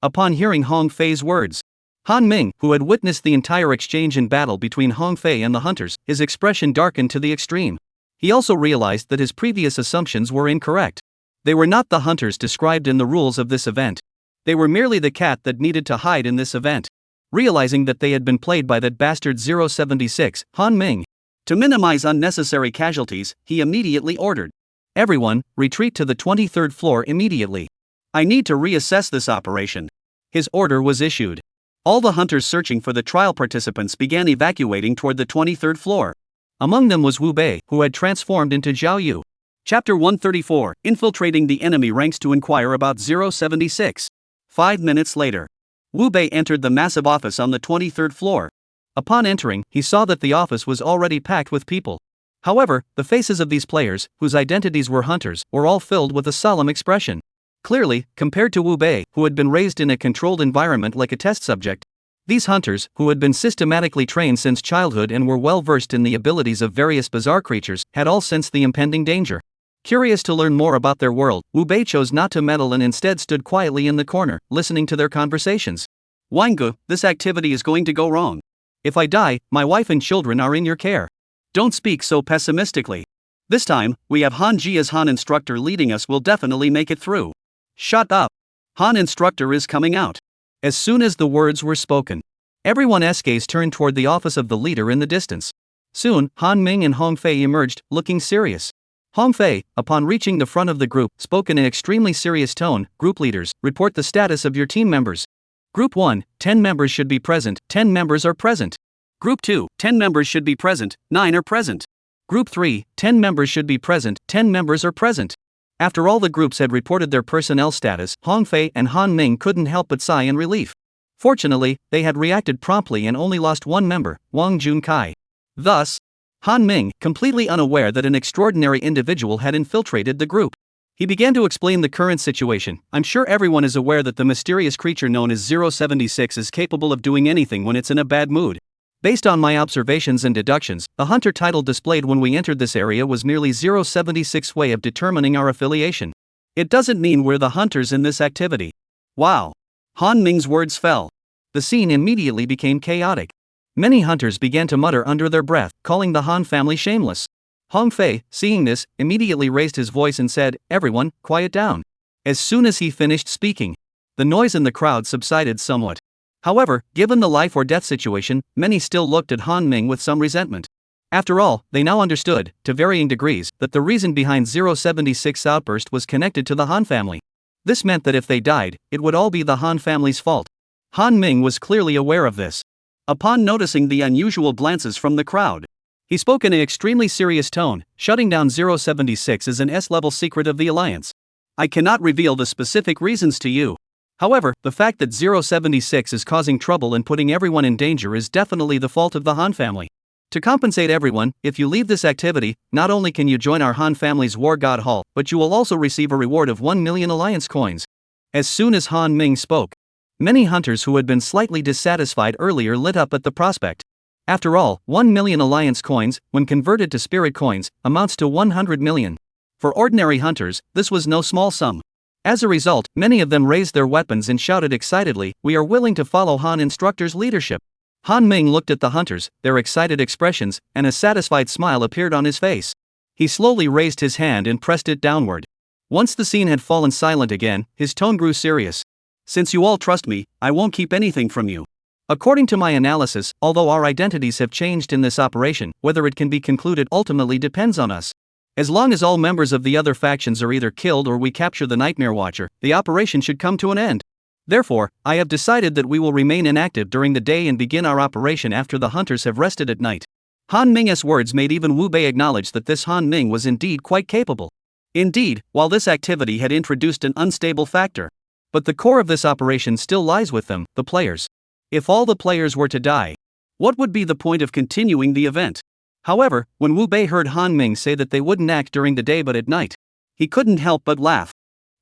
Upon hearing Hong Fei's words, Han Ming, who had witnessed the entire exchange in battle between Hong Fei and the hunters, his expression darkened to the extreme. He also realized that his previous assumptions were incorrect. They were not the hunters described in the rules of this event. They were merely the cat that needed to hide in this event. Realizing that they had been played by that bastard 076, Han Ming, to minimize unnecessary casualties, he immediately ordered, "Everyone, retreat to the 23rd floor immediately. I need to reassess this operation." His order was issued. All the hunters searching for the trial participants began evacuating toward the 23rd floor. Among them was Wu Bei, who had transformed into Zhao Yu. Chapter 134, Infiltrating the Enemy Ranks to Inquire about 076. 5 minutes later, Wu Bei entered the massive office on the 23rd floor. Upon entering, he saw that the office was already packed with people. However, the faces of these players, whose identities were hunters, were all filled with a solemn expression. Clearly, compared to Wu Bei, who had been raised in a controlled environment like a test subject, these hunters, who had been systematically trained since childhood and were well versed in the abilities of various bizarre creatures, had all sensed the impending danger. Curious to learn more about their world, Wu Bei chose not to meddle and instead stood quietly in the corner, listening to their conversations. "Wangu, this activity is going to go wrong. If I die, my wife and children are in your care." "Don't speak so pessimistically. This time, we have Han Ji as Han instructor leading us. Will definitely make it through." "Shut up. Han instructor is coming out." As soon as the words were spoken, everyone's gaze turned toward the office of the leader in the distance. Soon, Han Ming and Hong Fei emerged, looking serious. Hong Fei, upon reaching the front of the group, spoke in an extremely serious tone. "Group leaders, report the status of your team members. Group 1, 10 members should be present, 10 members are present. Group 2, 10 members should be present, 9 are present. Group 3, 10 members should be present, 10 members are present." After all the groups had reported their personnel status, Hong Fei and Han Ming couldn't help but sigh in relief. Fortunately, they had reacted promptly and only lost one member, Wang Junkai. Thus, Han Ming, completely unaware that an extraordinary individual had infiltrated the group, he began to explain the current situation. "I'm sure everyone is aware that the mysterious creature known as 076 is capable of doing anything when it's in a bad mood. Based on my observations and deductions, the hunter title displayed when we entered this area was merely 076's way of determining our affiliation. It doesn't mean we're the hunters in this activity." Wow. Han Ming's words fell. The scene immediately became chaotic. Many hunters began to mutter under their breath, calling the Han family shameless. Hong Fei, seeing this, immediately raised his voice and said, "Everyone, quiet down." As soon as he finished speaking, the noise in the crowd subsided somewhat. However, given the life or death situation, many still looked at Han Ming with some resentment. After all, they now understood, to varying degrees, that the reason behind 076's outburst was connected to the Han family. This meant that if they died, it would all be the Han family's fault. Han Ming was clearly aware of this. Upon noticing the unusual glances from the crowd, he spoke in an extremely serious tone. "Shutting down 076 is an S-level secret of the Alliance. I cannot reveal the specific reasons to you. However, the fact that 076 is causing trouble and putting everyone in danger is definitely the fault of the Han family. To compensate everyone, if you leave this activity, not only can you join our Han family's War God Hall, but you will also receive a reward of 1 million Alliance coins." As soon as Han Ming spoke, many hunters who had been slightly dissatisfied earlier lit up at the prospect. After all, 1 million Alliance coins, when converted to spirit coins, amounts to 100 million. For ordinary hunters, this was no small sum. As a result, many of them raised their weapons and shouted excitedly, "We are willing to follow Han instructor's leadership." Han Ming looked at the hunters, their excited expressions, and a satisfied smile appeared on his face. He slowly raised his hand and pressed it downward. Once the scene had fallen silent again, his tone grew serious. "Since you all trust me, I won't keep anything from you. According to my analysis, although our identities have changed in this operation, whether it can be concluded ultimately depends on us. As long as all members of the other factions are either killed or we capture the Nightmare Watcher, the operation should come to an end. Therefore, I have decided that we will remain inactive during the day and begin our operation after the hunters have rested at night." Han Ming's words made even Wu Bei acknowledge that this Han Ming was indeed quite capable. Indeed, while this activity had introduced an unstable factor, but the core of this operation still lies with them, the players. If all the players were to die, what would be the point of continuing the event? However, when Wu Bei heard Han Ming say that they wouldn't act during the day but at night, he couldn't help but laugh.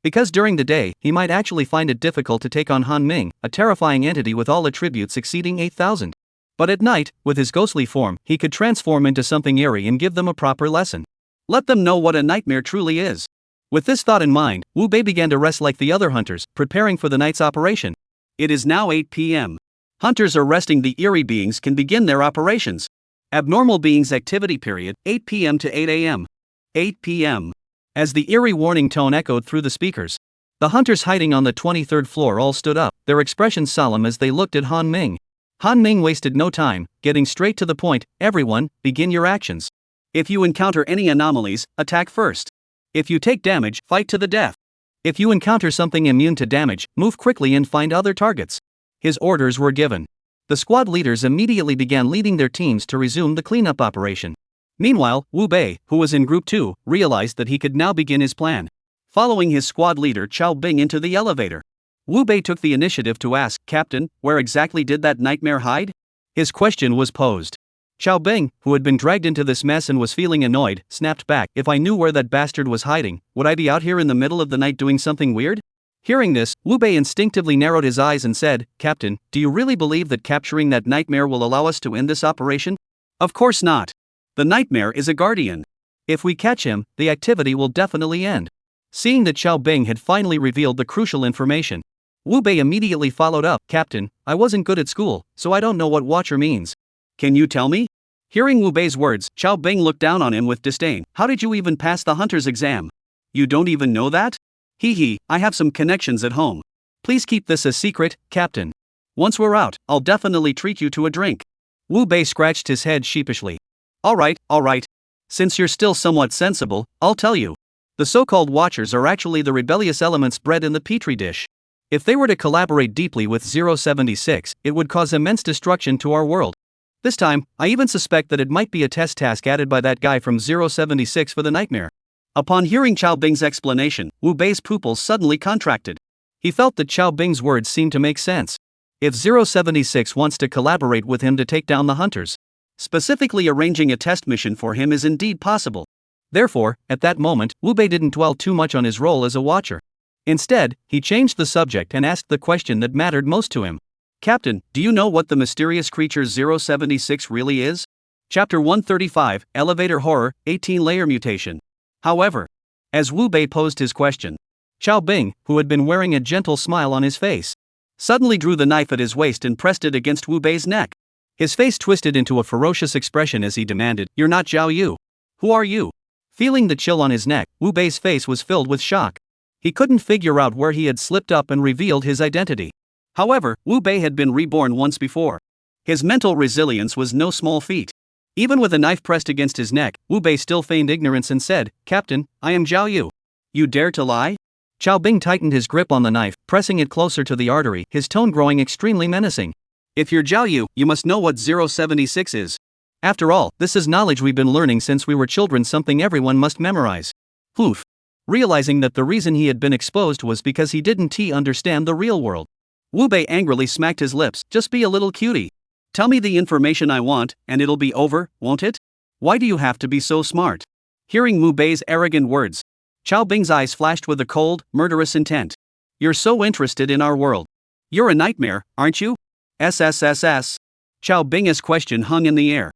Because during the day, he might actually find it difficult to take on Han Ming, a terrifying entity with all attributes exceeding 8,000. But at night, with his ghostly form, he could transform into something eerie and give them a proper lesson. Let them know what a nightmare truly is. With this thought in mind, Wu Bei began to rest like the other hunters, preparing for the night's operation. It is now 8 p.m. Hunters are resting. The eerie beings can begin their operations. Abnormal beings activity period, 8 p.m. to 8 a.m. 8 p.m. As the eerie warning tone echoed through the speakers, the hunters hiding on the 23rd floor all stood up, their expressions solemn as they looked at Han Ming. Han Ming wasted no time, getting straight to the point. "Everyone, begin your actions. If you encounter any anomalies, attack first. If you take damage, fight to the death. If you encounter something immune to damage, move quickly and find other targets." His orders were given. The squad leaders immediately began leading their teams to resume the cleanup operation. Meanwhile, Wu Bei, who was in Group 2, realized that he could now begin his plan. Following his squad leader Xiao Bing into the elevator, Wu Bei took the initiative to ask, "Captain, where exactly did that nightmare hide?" His question was posed. Xiao Bing, who had been dragged into this mess and was feeling annoyed, snapped back, "If I knew where that bastard was hiding, would I be out here in the middle of the night doing something weird?" Hearing this, Wu Bei instinctively narrowed his eyes and said, "Captain, do you really believe that capturing that nightmare will allow us to end this operation?" "Of course not. The nightmare is a guardian. If we catch him, the activity will definitely end." Seeing that Xiao Bing had finally revealed the crucial information, Wu Bei immediately followed up, "Captain, I wasn't good at school, so I don't know what watcher means. Can you tell me?" Hearing Wu Bei's words, Xiao Bing looked down on him with disdain. "How did you even pass the hunter's exam? You don't even know that? Hee, I have some connections at home. Please keep this a secret, Captain. Once we're out, I'll definitely treat you to a drink." Wu Bei scratched his head sheepishly. All right. Since you're still somewhat sensible, I'll tell you. The so-called watchers are actually the rebellious elements bred in the petri dish. If they were to collaborate deeply with 076, it would cause immense destruction to our world. This time, I even suspect that it might be a test task added by that guy from 076 for the nightmare." Upon hearing Xiao Bing's explanation, Wu Bei's pupils suddenly contracted. He felt that Xiao Bing's words seemed to make sense. If 076 wants to collaborate with him to take down the hunters, specifically arranging a test mission for him is indeed possible. Therefore, at that moment, Wu Bei didn't dwell too much on his role as a watcher. Instead, he changed the subject and asked the question that mattered most to him. "Captain, do you know what the mysterious creature 076 really is?" Chapter 135, Elevator Horror, 18-layer mutation. However, as Wu Bei posed his question, Xiao Bing, who had been wearing a gentle smile on his face, suddenly drew the knife at his waist and pressed it against Wu Bei's neck. His face twisted into a ferocious expression as he demanded, "You're not Zhao Yu. Who are you?" Feeling the chill on his neck, Wu Bei's face was filled with shock. He couldn't figure out where he had slipped up and revealed his identity. However, Wu Bei had been reborn once before. His mental resilience was no small feat. Even with a knife pressed against his neck, Wu Bei still feigned ignorance and said, "Captain, I am Zhao Yu. You dare to lie?" Xiao Bing tightened his grip on the knife, pressing it closer to the artery, his tone growing extremely menacing. "If you're Zhao Yu, you must know what 076 is. After all, this is knowledge we've been learning since we were children, something everyone must memorize." Oof. Realizing that the reason he had been exposed was because he didn't understand the real world, Wu Bei angrily smacked his lips. "Just be a little cutie. Tell me the information I want, and it'll be over, won't it? Why do you have to be so smart?" Hearing Wu Bei's arrogant words, Xiao Bing's eyes flashed with a cold, murderous intent. "You're so interested in our world. You're a nightmare, aren't you? SSS." Xiao Bing's question hung in the air.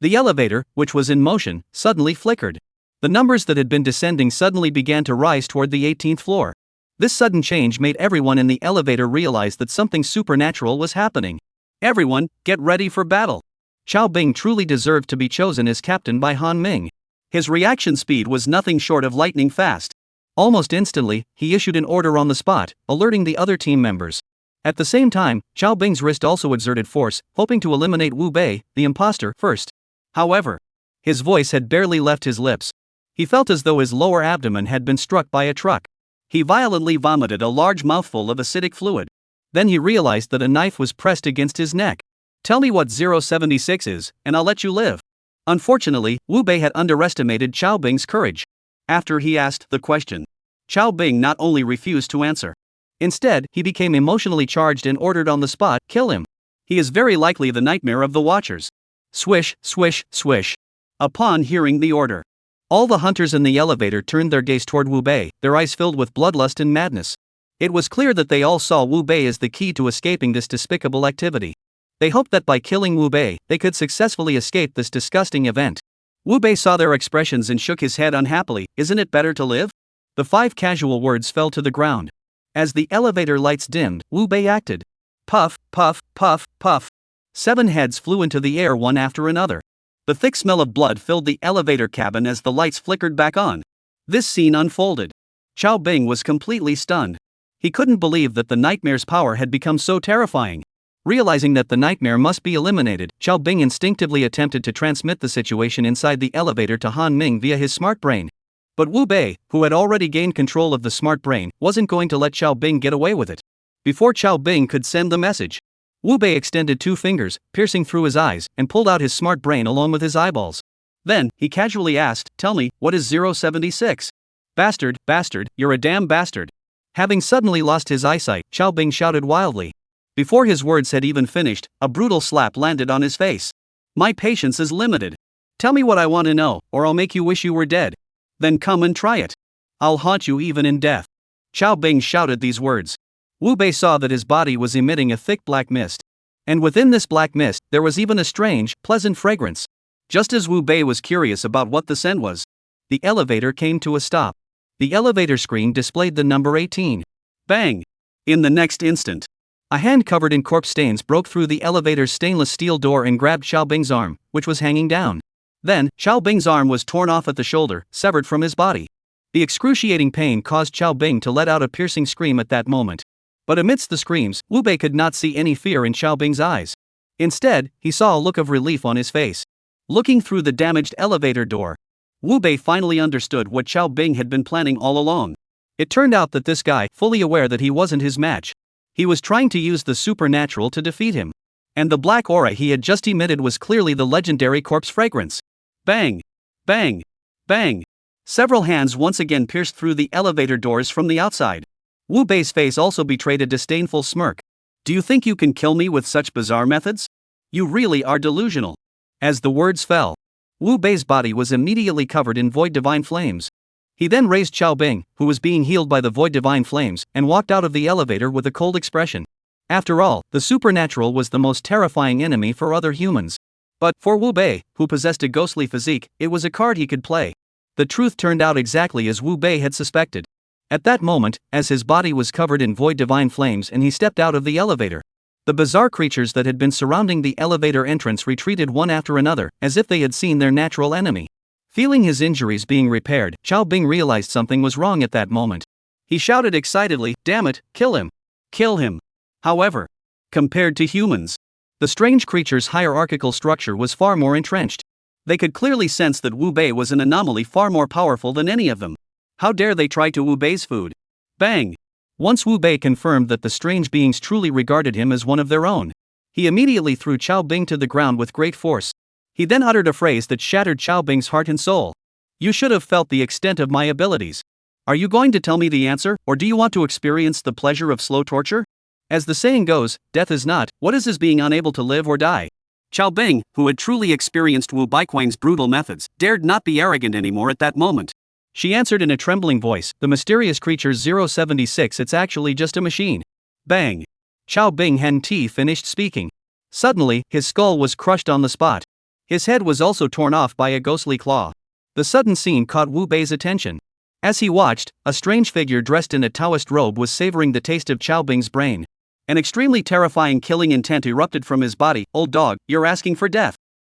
The elevator, which was in motion, suddenly flickered. The numbers that had been descending suddenly began to rise toward the 18th floor. This sudden change made everyone in the elevator realize that something supernatural was happening. Everyone, get ready for battle. Xiao Bing truly deserved to be chosen as captain by Han Ming. His reaction speed was nothing short of lightning fast. Almost instantly, he issued an order on the spot, alerting the other team members. At the same time, Xiao Bing's wrist also exerted force, hoping to eliminate Wu Bei, the imposter, first. However, his voice had barely left his lips. He felt as though his lower abdomen had been struck by a truck. He violently vomited a large mouthful of acidic fluid. Then he realized that a knife was pressed against his neck. Tell me what 076 is, and I'll let you live. Unfortunately, Wu Bei had underestimated Xiao Bing's courage. After he asked the question, Xiao Bing not only refused to answer. Instead, he became emotionally charged and ordered on the spot, kill him. He is very likely the nightmare of the Watchers. Swish, swish, swish. Upon hearing the order, all the hunters in the elevator turned their gaze toward Wu Bei, their eyes filled with bloodlust and madness. It was clear that they all saw Wu Bei as the key to escaping this despicable activity. They hoped that by killing Wu Bei, they could successfully escape this disgusting event. Wu Bei saw their expressions and shook his head unhappily. Isn't it better to live? The 5 casual words fell to the ground. As the elevator lights dimmed, Wu Bei acted. Puff, puff, puff, puff. 7 heads flew into the air one after another. The thick smell of blood filled the elevator cabin as the lights flickered back on. This scene unfolded. Xiao Bing was completely stunned. He couldn't believe that the nightmare's power had become so terrifying. Realizing that the nightmare must be eliminated, Xiao Bing instinctively attempted to transmit the situation inside the elevator to Han Ming via his smart brain. But Wu Bei, who had already gained control of the smart brain, wasn't going to let Xiao Bing get away with it. Before Xiao Bing could send the message, Wu Bei extended 2 fingers, piercing through his eyes, and pulled out his smart brain along with his eyeballs. Then, he casually asked, "Tell me, what is 076? Bastard, bastard, you're a damn bastard." Having suddenly lost his eyesight, Xiao Bing shouted wildly. Before his words had even finished, a brutal slap landed on his face. My patience is limited. Tell me what I want to know, or I'll make you wish you were dead. Then come and try it. I'll haunt you even in death. Xiao Bing shouted these words. Wu Bei saw that his body was emitting a thick black mist. And within this black mist, there was even a strange, pleasant fragrance. Just as Wu Bei was curious about what the scent was, the elevator came to a stop. The elevator screen displayed the number 18. Bang! In the next instant, a hand covered in corpse stains broke through the elevator's stainless steel door and grabbed Xiao Bing's arm, which was hanging down. Then, Xiao Bing's arm was torn off at the shoulder, severed from his body. The excruciating pain caused Xiao Bing to let out a piercing scream at that moment. But amidst the screams, Wu Bei could not see any fear in Xiao Bing's eyes. Instead, he saw a look of relief on his face. Looking through the damaged elevator door, Wu Bei finally understood what Xiao Bing had been planning all along. It turned out that this guy, fully aware that he wasn't his match, he was trying to use the supernatural to defeat him. And the black aura he had just emitted was clearly the legendary corpse fragrance. Bang! Bang! Bang! Several hands once again pierced through the elevator doors from the outside. Wu Bei's face also betrayed a disdainful smirk. Do you think you can kill me with such bizarre methods? You really are delusional. As the words fell, Wu Bei's body was immediately covered in void divine flames. He then raised Xiao Bing, who was being healed by the void divine flames, and walked out of the elevator with a cold expression. After all, the supernatural was the most terrifying enemy for other humans. But, for Wu Bei, who possessed a ghostly physique, it was a card he could play. The truth turned out exactly as Wu Bei had suspected. At that moment, as his body was covered in void divine flames and he stepped out of the elevator, the bizarre creatures that had been surrounding the elevator entrance retreated one after another, as if they had seen their natural enemy. Feeling his injuries being repaired, Xiao Bing realized something was wrong at that moment. He shouted excitedly, "Damn it, kill him! Kill him!" However, compared to humans, the strange creature's hierarchical structure was far more entrenched. They could clearly sense that Wu Bei was an anomaly far more powerful than any of them. How dare they try to Wu Bei's food? Bang! Once Wu Bei confirmed that the strange beings truly regarded him as one of their own, he immediately threw Xiao Bing to the ground with great force. He then uttered a phrase that shattered Xiao Bing's heart and soul. "You should have felt the extent of my abilities. Are you going to tell me the answer, or do you want to experience the pleasure of slow torture? As the saying goes, death is not, what is being unable to live or die." Xiao Bing, who had truly experienced Wu Baiquang's brutal methods, dared not be arrogant anymore at that moment. She answered in a trembling voice, "The mysterious creature 076, it's actually just a machine." Bang! Xiao Bing hadn't finished speaking. Suddenly, his skull was crushed on the spot. His head was also torn off by a ghostly claw. The sudden scene caught Wu Bei's attention. As he watched, a strange figure dressed in a Taoist robe was savoring the taste of Xiao Bing's brain. An extremely terrifying killing intent erupted from his body. Old dog, you're asking for death.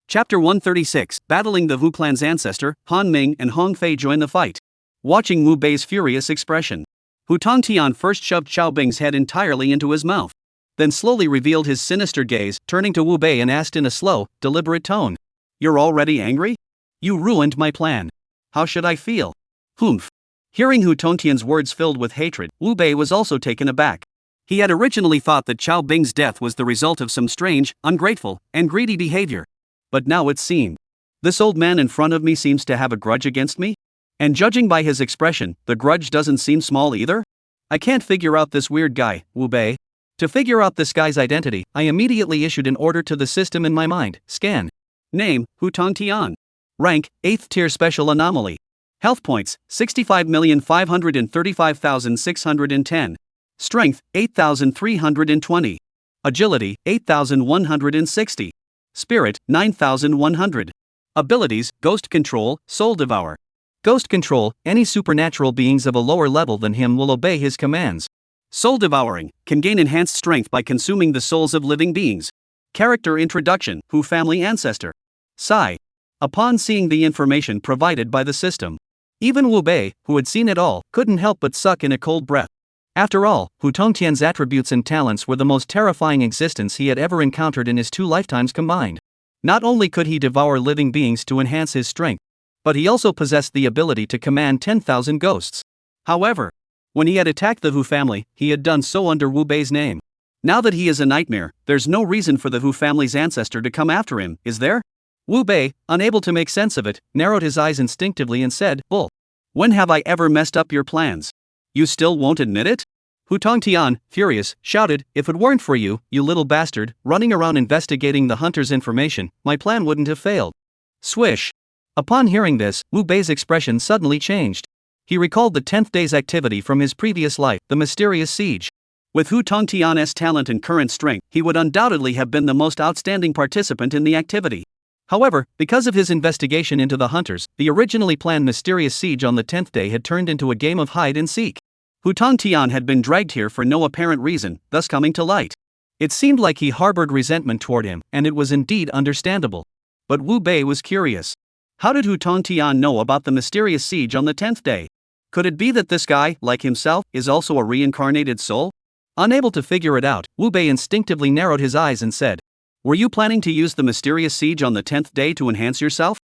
Chapter 136, battling the Wu clan's ancestor, Han Ming and Hong Fei join the fight. Watching Wu Bei's furious expression, Hu Tongtian first shoved Xiao Bing's head entirely into his mouth, then slowly revealed his sinister gaze, turning to Wu Bei and asked in a slow, deliberate tone, "You're already angry? You ruined my plan. How should I feel?" Humph. Hearing Hu Tongtian's words filled with hatred, Wu Bei was also taken aback. He had originally thought that Xiao Bing's death was the result of some strange, ungrateful, and greedy behavior. But now it seemed, this old man in front of me seems to have a grudge against me? And judging by his expression, the grudge doesn't seem small either? I can't figure out this weird guy, Wu Bei. To figure out this guy's identity, I immediately issued an order to the system in my mind. Scan. Name, Hu Tongtian. Rank, 8th tier special anomaly. Health points, 65,535,610. Strength, 8,320. Agility, 8,160. Spirit, 9,100. Abilities, Ghost Control, Soul Devour. Ghost Control, any supernatural beings of a lower level than him will obey his commands. Soul Devouring, can gain enhanced strength by consuming the souls of living beings. Character Introduction, Hu family ancestor. Sigh. Upon seeing the information provided by the system, even Wu Bei, who had seen it all, couldn't help but suck in a cold breath. After all, Hu Tongtian's attributes and talents were the most terrifying existence he had ever encountered in his 2 lifetimes combined. Not only could he devour living beings to enhance his strength, but he also possessed the ability to command 10,000 ghosts. However, when he had attacked the Hu family, he had done so under Wu Bei's name. Now that he is a nightmare, there's no reason for the Hu family's ancestor to come after him, is there? Wu Bei, unable to make sense of it, narrowed his eyes instinctively and said, "Bull. When have I ever messed up your plans? You still won't admit it?" Hu Tongtian, furious, shouted, "If it weren't for you, you little bastard, running around investigating the hunter's information, my plan wouldn't have failed." Swish. Upon hearing this, Wu Bei's expression suddenly changed. He recalled the 10th day's activity from his previous life, the mysterious siege. With Hu Tongtian's talent and current strength, he would undoubtedly have been the most outstanding participant in the activity. However, because of his investigation into the hunters, the originally planned mysterious siege on the 10th day had turned into a game of hide and seek. Hu Tongtian had been dragged here for no apparent reason, thus coming to light. It seemed like he harbored resentment toward him, and it was indeed understandable. But Wu Bei was curious. How did Hu Tongtian know about the mysterious siege on the 10th day? Could it be that this guy, like himself, is also a reincarnated soul? Unable to figure it out, Wu Bei instinctively narrowed his eyes and said, "Were you planning to use the mysterious siege on the 10th day to enhance yourself?"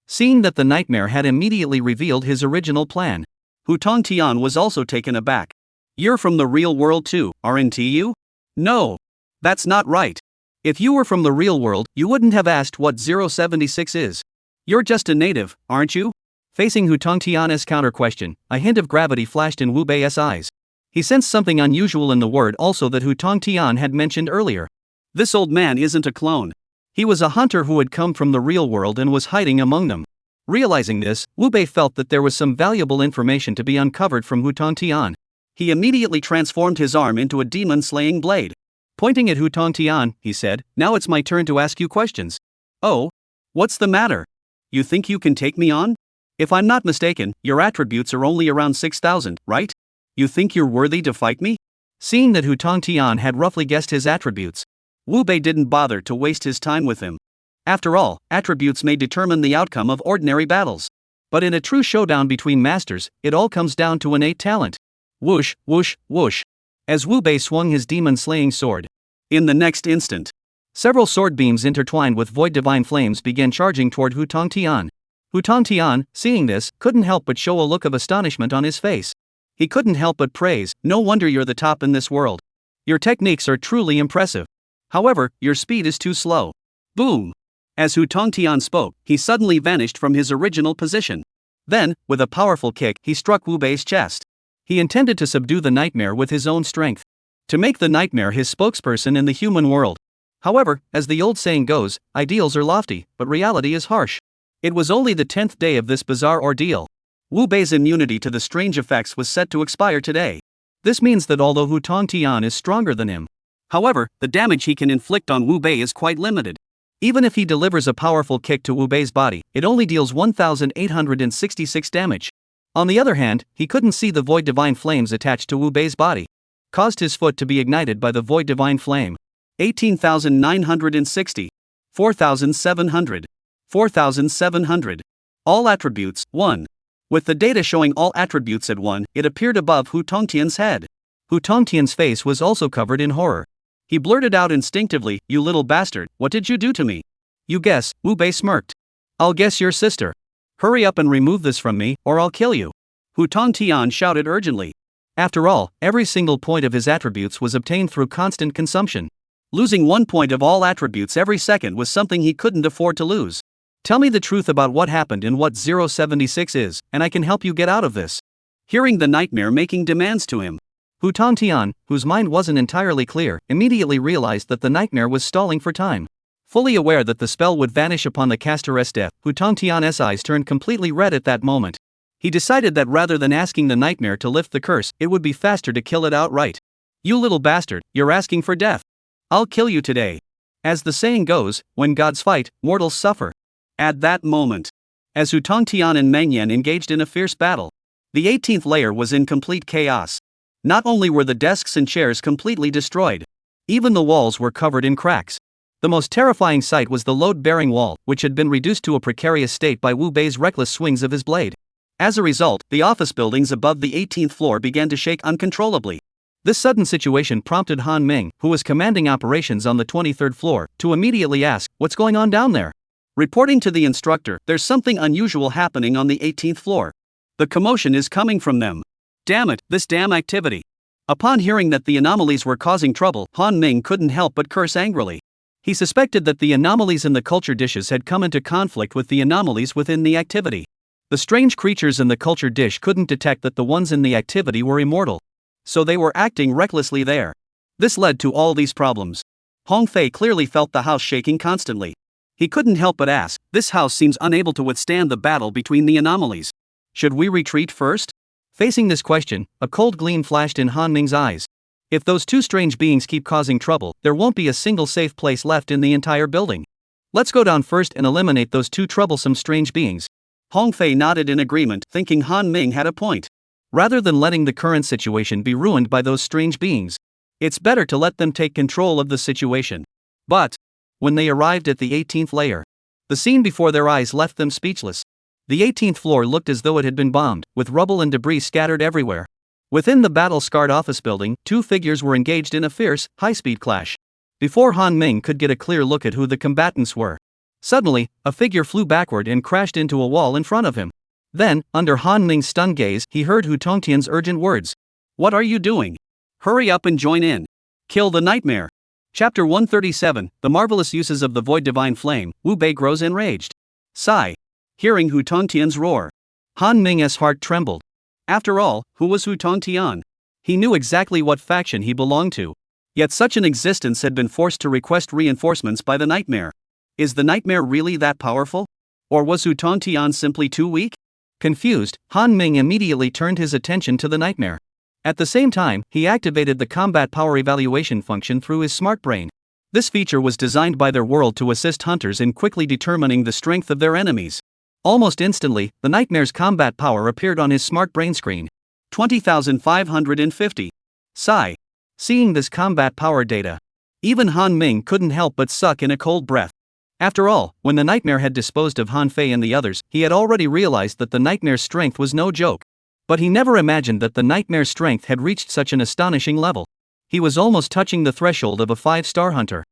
Seeing that the nightmare had immediately revealed his original plan, Hu Tongtian was also taken aback. "You're from the real world too, aren't you?" "No. That's not right. If you were from the real world, you wouldn't have asked what 076 is. You're just a native, aren't you?" Facing Hu Tongtian's counter-question, a hint of gravity flashed in Wu Bei's eyes. He sensed something unusual in the word also that Hu Tongtian had mentioned earlier. This old man isn't a clone. He was a hunter who had come from the real world and was hiding among them. Realizing this, Wu Bei felt that there was some valuable information to be uncovered from Hu Tongtian. He immediately transformed his arm into a demon-slaying blade. Pointing at Hu Tongtian, he said, "Now it's my turn to ask you questions." "Oh? What's the matter? You think you can take me on? If I'm not mistaken, your attributes are only around 6,000, right? You think you're worthy to fight me?" Seeing that Hu Tongtian had roughly guessed his attributes, Wu Bei didn't bother to waste his time with him. After all, attributes may determine the outcome of ordinary battles. But in a true showdown between masters, it all comes down to innate talent. Whoosh, whoosh, whoosh. As Wu Bei swung his demon-slaying sword. In the next instant, several sword beams intertwined with void divine flames began charging toward Hu Tongtian. Hu Tongtian, seeing this, couldn't help but show a look of astonishment on his face. He couldn't help but praise, "No wonder you're the top in this world. Your techniques are truly impressive. However, your speed is too slow." Boom! As Hu Tongtian spoke, he suddenly vanished from his original position. Then, with a powerful kick, he struck Wu Bei's chest. He intended to subdue the nightmare with his own strength. To make the nightmare his spokesperson in the human world. However, as the old saying goes, ideals are lofty, but reality is harsh. It was only the 10th day of this bizarre ordeal. Wu Bei's immunity to the strange effects was set to expire today. This means that although Hu Tongtian is stronger than him, however, the damage he can inflict on Wu Bei is quite limited. Even if he delivers a powerful kick to Wu Bei's body, it only deals 1,866 damage. On the other hand, he couldn't see the void divine flames attached to Wu Bei's body. caused his foot to be ignited by the void divine flame. 18,960. 4,700. 4,700. All attributes, 1. With the data showing all attributes at 1, it appeared above Hu Tongtian's head. Hu Tongtian's face was also covered in horror. He blurted out instinctively, "You little bastard, what did you do to me?" "You guess," Wu Bei smirked. "I'll guess your sister. Hurry up and remove this from me, or I'll kill you," Hu Tongtian shouted urgently. After all, every single point of his attributes was obtained through constant consumption. Losing 1 point of all attributes every second was something he couldn't afford to lose. "Tell me the truth about what happened and what 076 is, and I can help you get out of this." Hearing the nightmare making demands to him, Hu Tongtian, whose mind wasn't entirely clear, immediately realized that the nightmare was stalling for time. Fully aware that the spell would vanish upon the caster's death, Hu Tongtian's eyes turned completely red at that moment. He decided that rather than asking the nightmare to lift the curse, it would be faster to kill it outright. "You little bastard, you're asking for death. I'll kill you today." As the saying goes, when gods fight, mortals suffer. At that moment, as Hu Tongtian and Meng Yan engaged in a fierce battle, the 18th layer was in complete chaos. Not only were the desks and chairs completely destroyed, even the walls were covered in cracks. The most terrifying sight was the load-bearing wall, which had been reduced to a precarious state by Wu Bei's reckless swings of his blade. As a result, the office buildings above the 18th floor began to shake uncontrollably. This sudden situation prompted Han Ming, who was commanding operations on the 23rd floor, to immediately ask, "What's going on down there?" Reporting to the instructor, "There's something unusual happening on the 18th floor. The commotion is coming from them. Damn it, this damn activity." Upon hearing that the anomalies were causing trouble, Han Ming couldn't help but curse angrily. He suspected that the anomalies in the culture dishes had come into conflict with the anomalies within the activity. The strange creatures in the culture dish couldn't detect that the ones in the activity were immortal, so they were acting recklessly there. This led to all these problems. Hong Fei clearly felt the house shaking constantly. He couldn't help but ask, "This house seems unable to withstand the battle between the anomalies. Should we retreat first?" Facing this question, a cold gleam flashed in Han Ming's eyes. If those two strange beings keep causing trouble, there won't be a single safe place left in the entire building. Let's go down first and eliminate those two troublesome strange beings. Hong Fei nodded in agreement, thinking Han Ming had a point. Rather than letting the current situation be ruined by those strange beings, it's better to let them take control of the situation. But when they arrived at the 18th layer, the scene before their eyes left them speechless. The 18th floor looked as though it had been bombed, with rubble and debris scattered everywhere. Within the battle-scarred office building, two figures were engaged in a fierce, high-speed clash. Before Han Ming could get a clear look at who the combatants were, suddenly, a figure flew backward and crashed into a wall in front of him. Then, under Han Ming's stunned gaze, he heard Hu Tongtian's urgent words. "What are you doing? Hurry up and join in. Kill the nightmare." Chapter 137, The Marvelous Uses of the Void Divine Flame. Wu Bei grows enraged. Sigh. Hearing Hu Tongtian's roar, Han Ming's heart trembled. After all, who was Hu Tongtian? He knew exactly what faction he belonged to. Yet such an existence had been forced to request reinforcements by the nightmare. Is the nightmare really that powerful? Or was Hu Tongtian simply too weak? Confused, Han Ming immediately turned his attention to the nightmare. At the same time, he activated the combat power evaluation function through his smart brain. This feature was designed by their world to assist hunters in quickly determining the strength of their enemies. Almost instantly, the nightmare's combat power appeared on his smart brain screen. 20,550. Sigh. Seeing this combat power data, even Han Ming couldn't help but suck in a cold breath. After all, when the nightmare had disposed of Han Fei and the others, he had already realized that the nightmare's strength was no joke. But he never imagined that the nightmare's strength had reached such an astonishing level. He was almost touching the threshold of a 5-star hunter.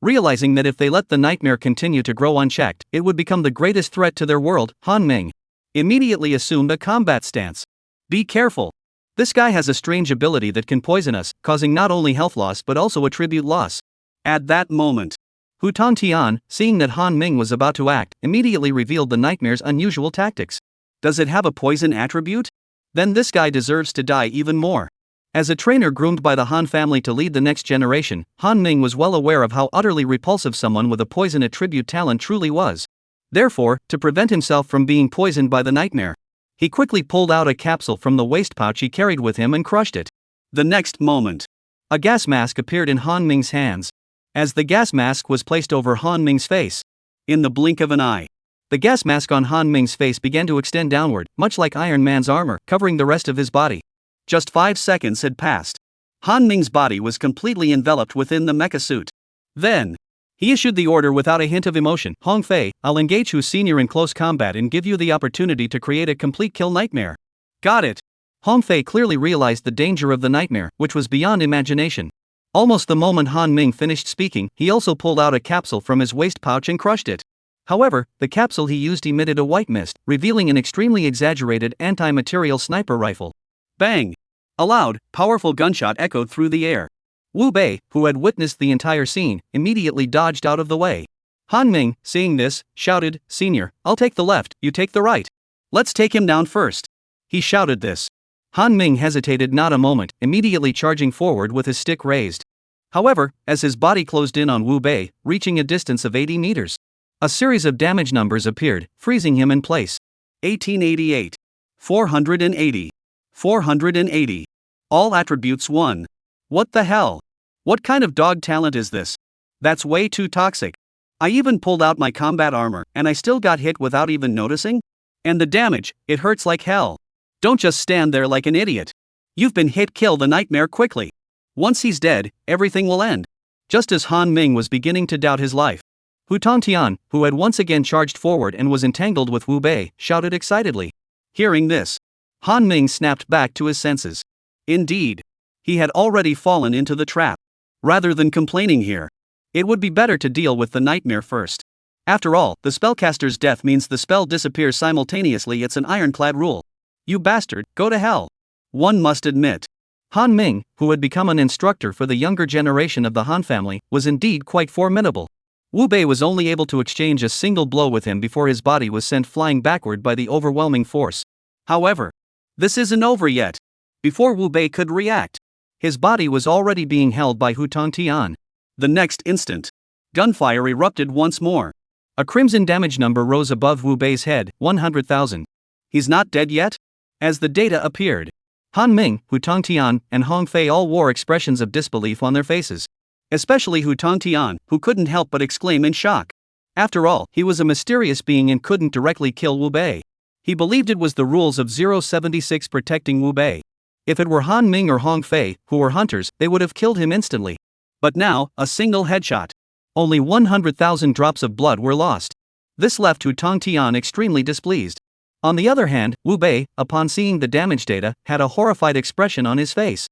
Realizing that if they let the nightmare continue to grow unchecked, it would become the greatest threat to their world, Han Ming immediately assumed a combat stance. "Be careful. This guy has a strange ability that can poison us, causing not only health loss but also attribute loss." At that moment, Hu Tongtian, seeing that Han Ming was about to act, immediately revealed the nightmare's unusual tactics. Does it have a poison attribute? Then this guy deserves to die even more. As a trainer groomed by the Han family to lead the next generation, Han Ming was well aware of how utterly repulsive someone with a poison attribute talent truly was. Therefore, to prevent himself from being poisoned by the nightmare, he quickly pulled out a capsule from the waist pouch he carried with him and crushed it. The next moment, a gas mask appeared in Han Ming's hands. As the gas mask was placed over Han Ming's face, in the blink of an eye, the gas mask on Han Ming's face began to extend downward, much like Iron Man's armor, covering the rest of his body. Just 5 seconds had passed. Han Ming's body was completely enveloped within the mecha suit. Then, he issued the order without a hint of emotion. Hong Fei, I'll engage Hu Senior in close combat and give you the opportunity to create a complete kill nightmare. Got it. Hong Fei clearly realized the danger of the nightmare, which was beyond imagination. Almost the moment Han Ming finished speaking, he also pulled out a capsule from his waist pouch and crushed it. However, the capsule he used emitted a white mist, revealing an extremely exaggerated anti-material sniper rifle. Bang! A loud, powerful gunshot echoed through the air. Wu Bei, who had witnessed the entire scene, immediately dodged out of the way. Han Ming, seeing this, shouted, "Senior, I'll take the left, you take the right. Let's take him down first." He shouted this. Han Ming hesitated not a moment, immediately charging forward with his stick raised. However, as his body closed in on Wu Bei, reaching a distance of 80 meters, a series of damage numbers appeared, freezing him in place. 1888. 480. 480. All attributes 1. What the hell? What kind of dog talent is this? That's way too toxic. I even pulled out my combat armor, and I still got hit without even noticing? And the damage, it hurts like hell. Don't just stand there like an idiot. You've been hit, kill the nightmare quickly. Once he's dead, everything will end. Just as Han Ming was beginning to doubt his life, Hu Tongtian, who had once again charged forward and was entangled with Wu Bei, shouted excitedly. Hearing this, Han Ming snapped back to his senses. Indeed, he had already fallen into the trap. Rather than complaining here, it would be better to deal with the nightmare first. After all, the spellcaster's death means the spell disappears simultaneously. It's an ironclad rule. You bastard, go to hell. One must admit, Han Ming, who had become an instructor for the younger generation of the Han family, was indeed quite formidable. Wu Bei was only able to exchange a single blow with him before his body was sent flying backward by the overwhelming force. However, this isn't over yet. Before Wu Bei could react, his body was already being held by Hu Tongtian. The next instant, gunfire erupted once more. A crimson damage number rose above Wu Bei's head, 100,000. He's not dead yet? As the data appeared, Han Ming, Hu Tongtian, and Hong Fei all wore expressions of disbelief on their faces. Especially Hu Tongtian, who couldn't help but exclaim in shock. After all, he was a mysterious being and couldn't directly kill Wu Bei. He believed it was the rules of 076 protecting Wu Bei. If it were Han Ming or Hong Fei, who were hunters, they would have killed him instantly. But now, a single headshot. Only 100,000 drops of blood were lost. This left Hu Tongtian extremely displeased. On the other hand, Wu Bei, upon seeing the damage data, had a horrified expression on his face.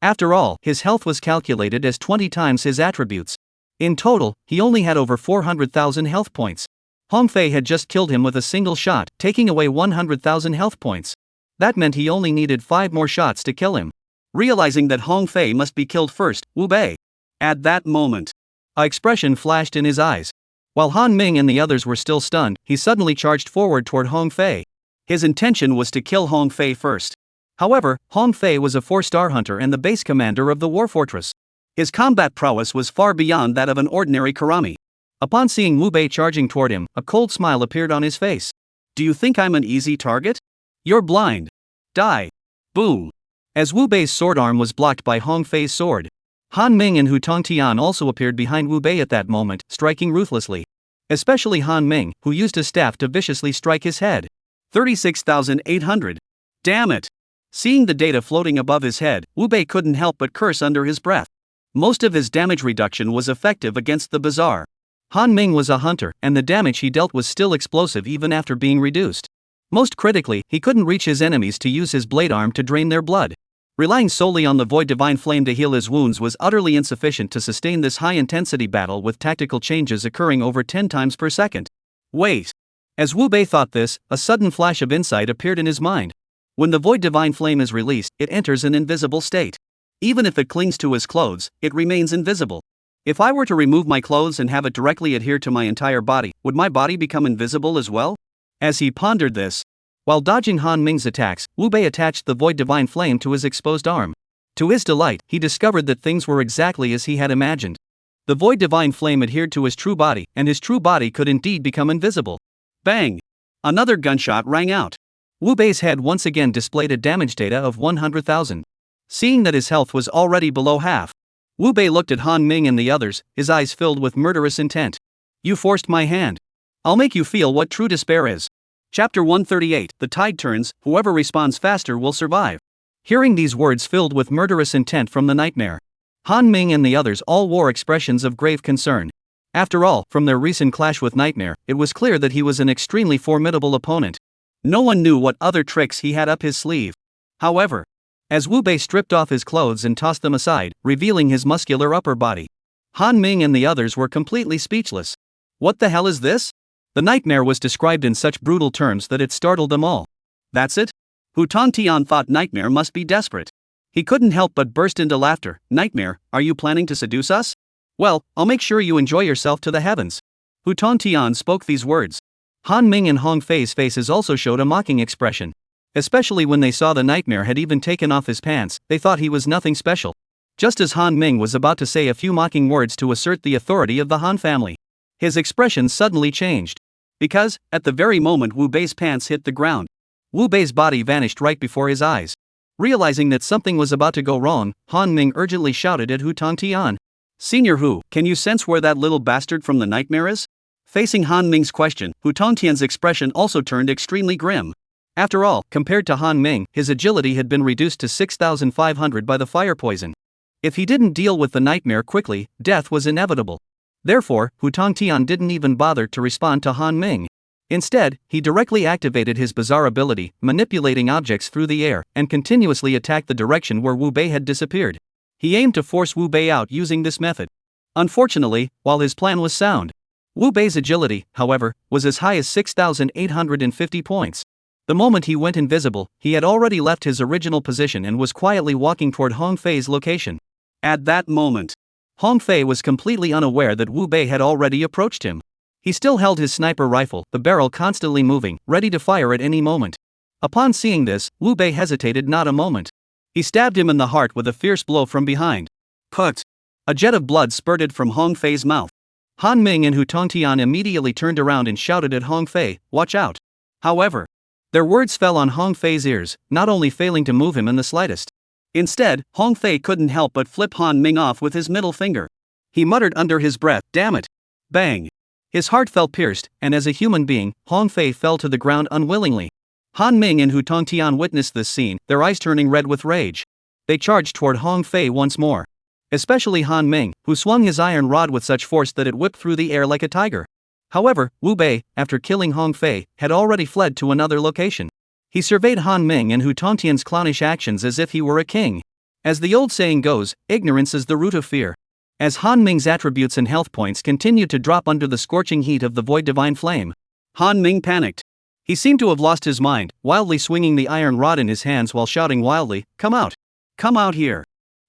After all, his health was calculated as 20 times his attributes. In total, he only had over 400,000 health points. Hong Fei had just killed him with a single shot, taking away 100,000 health points. That meant he only needed 5 more shots to kill him. Realizing that Hong Fei must be killed first, Wu Bei, at that moment, an expression flashed in his eyes. While Han Ming and the others were still stunned, he suddenly charged forward toward Hong Fei. His intention was to kill Hong Fei first. However, Hong Fei was a 4-star hunter and the base commander of the war fortress. His combat prowess was far beyond that of an ordinary Karami. Upon seeing Wu Bei charging toward him, a cold smile appeared on his face. Do you think I'm an easy target? You're blind. Die. Boom. As Wu Bei's sword arm was blocked by Hong Fei's sword, Han Ming and Hu Tongtian also appeared behind Wu Bei at that moment, striking ruthlessly. Especially Han Ming, who used his staff to viciously strike his head. 36,800. Damn it. Seeing the data floating above his head, Wu Bei couldn't help but curse under his breath. Most of his damage reduction was effective against the Bazaar. Han Ming was a hunter, and the damage he dealt was still explosive even after being reduced. Most critically, he couldn't reach his enemies to use his blade arm to drain their blood. Relying solely on the Void Divine Flame to heal his wounds was utterly insufficient to sustain this high-intensity battle with tactical changes occurring over 10 times per second. Wait. As Wu Bei thought this, a sudden flash of insight appeared in his mind. When the Void Divine Flame is released, it enters an invisible state. Even if it clings to his clothes, it remains invisible. If I were to remove my clothes and have it directly adhere to my entire body, would my body become invisible as well? As he pondered this, while dodging Han Ming's attacks, Wu Bei attached the Void Divine Flame to his exposed arm. To his delight, he discovered that things were exactly as he had imagined. The Void Divine Flame adhered to his true body, and his true body could indeed become invisible. Bang! Another gunshot rang out. Wu Bei's head once again displayed a damage data of 100,000. Seeing that his health was already below half, Wu Bei looked at Han Ming and the others, his eyes filled with murderous intent. You forced my hand. I'll make you feel what true despair is. Chapter 138, The Tide Turns, whoever responds faster will survive. Hearing these words filled with murderous intent from the nightmare, Han Ming and the others all wore expressions of grave concern. After all, from their recent clash with Nightmare, it was clear that he was an extremely formidable opponent. No one knew what other tricks he had up his sleeve. However, as Wu Bei stripped off his clothes and tossed them aside, revealing his muscular upper body, Han Ming and the others were completely speechless. What the hell is this? The nightmare was described in such brutal terms that it startled them all. That's it? Hu Tongtian thought Nightmare must be desperate. He couldn't help but burst into laughter. Nightmare, are you planning to seduce us? Well, I'll make sure you enjoy yourself to the heavens. Hu Tongtian spoke these words. Han Ming and Hong Fei's faces also showed a mocking expression. Especially when they saw the nightmare had even taken off his pants, they thought he was nothing special. Just as Han Ming was about to say a few mocking words to assert the authority of the Han family, his expression suddenly changed. Because, at the very moment Wu Bei's pants hit the ground, Wu Bei's body vanished right before his eyes. Realizing that something was about to go wrong, Han Ming urgently shouted at Hu Tongtian. Senior Hu, can you sense where that little bastard from the nightmare is? Facing Han Ming's question, Hu Tongtian's expression also turned extremely grim. After all, compared to Han Ming, his agility had been reduced to 6,500 by the fire poison. If he didn't deal with the nightmare quickly, death was inevitable. Therefore, Hu Tongtian didn't even bother to respond to Han Ming. Instead, he directly activated his bizarre ability, manipulating objects through the air, and continuously attacked the direction where Wu Bei had disappeared. He aimed to force Wu Bei out using this method. Unfortunately, while his plan was sound, Wu Bei's agility, however, was as high as 6,850 points. The moment he went invisible, he had already left his original position and was quietly walking toward Hong Fei's location. At that moment, Hong Fei was completely unaware that Wu Bei had already approached him. He still held his sniper rifle, the barrel constantly moving, ready to fire at any moment. Upon seeing this, Wu Bei hesitated not a moment. He stabbed him in the heart with a fierce blow from behind. Put! A jet of blood spurted from Hong Fei's mouth. Han Ming and Hu Tongtian immediately turned around and shouted at Hong Fei, "Watch out!" However, their words fell on Hong Fei's ears, not only failing to move him in the slightest. Instead, Hong Fei couldn't help but flip Han Ming off with his middle finger. He muttered under his breath, "Damn it!" Bang! His heart felt pierced, and as a human being, Hong Fei fell to the ground unwillingly. Han Ming and Hu Tongtian witnessed this scene, their eyes turning red with rage. They charged toward Hong Fei once more. Especially Han Ming, who swung his iron rod with such force that it whipped through the air like a tiger. However, Wu Bei, after killing Hong Fei, had already fled to another location. He surveyed Han Ming and Hu Tongtian's clownish actions as if he were a king. As the old saying goes, ignorance is the root of fear. As Han Ming's attributes and health points continued to drop under the scorching heat of the void divine flame, Han Ming panicked. He seemed to have lost his mind, wildly swinging the iron rod in his hands while shouting wildly, "Come out! Come out here!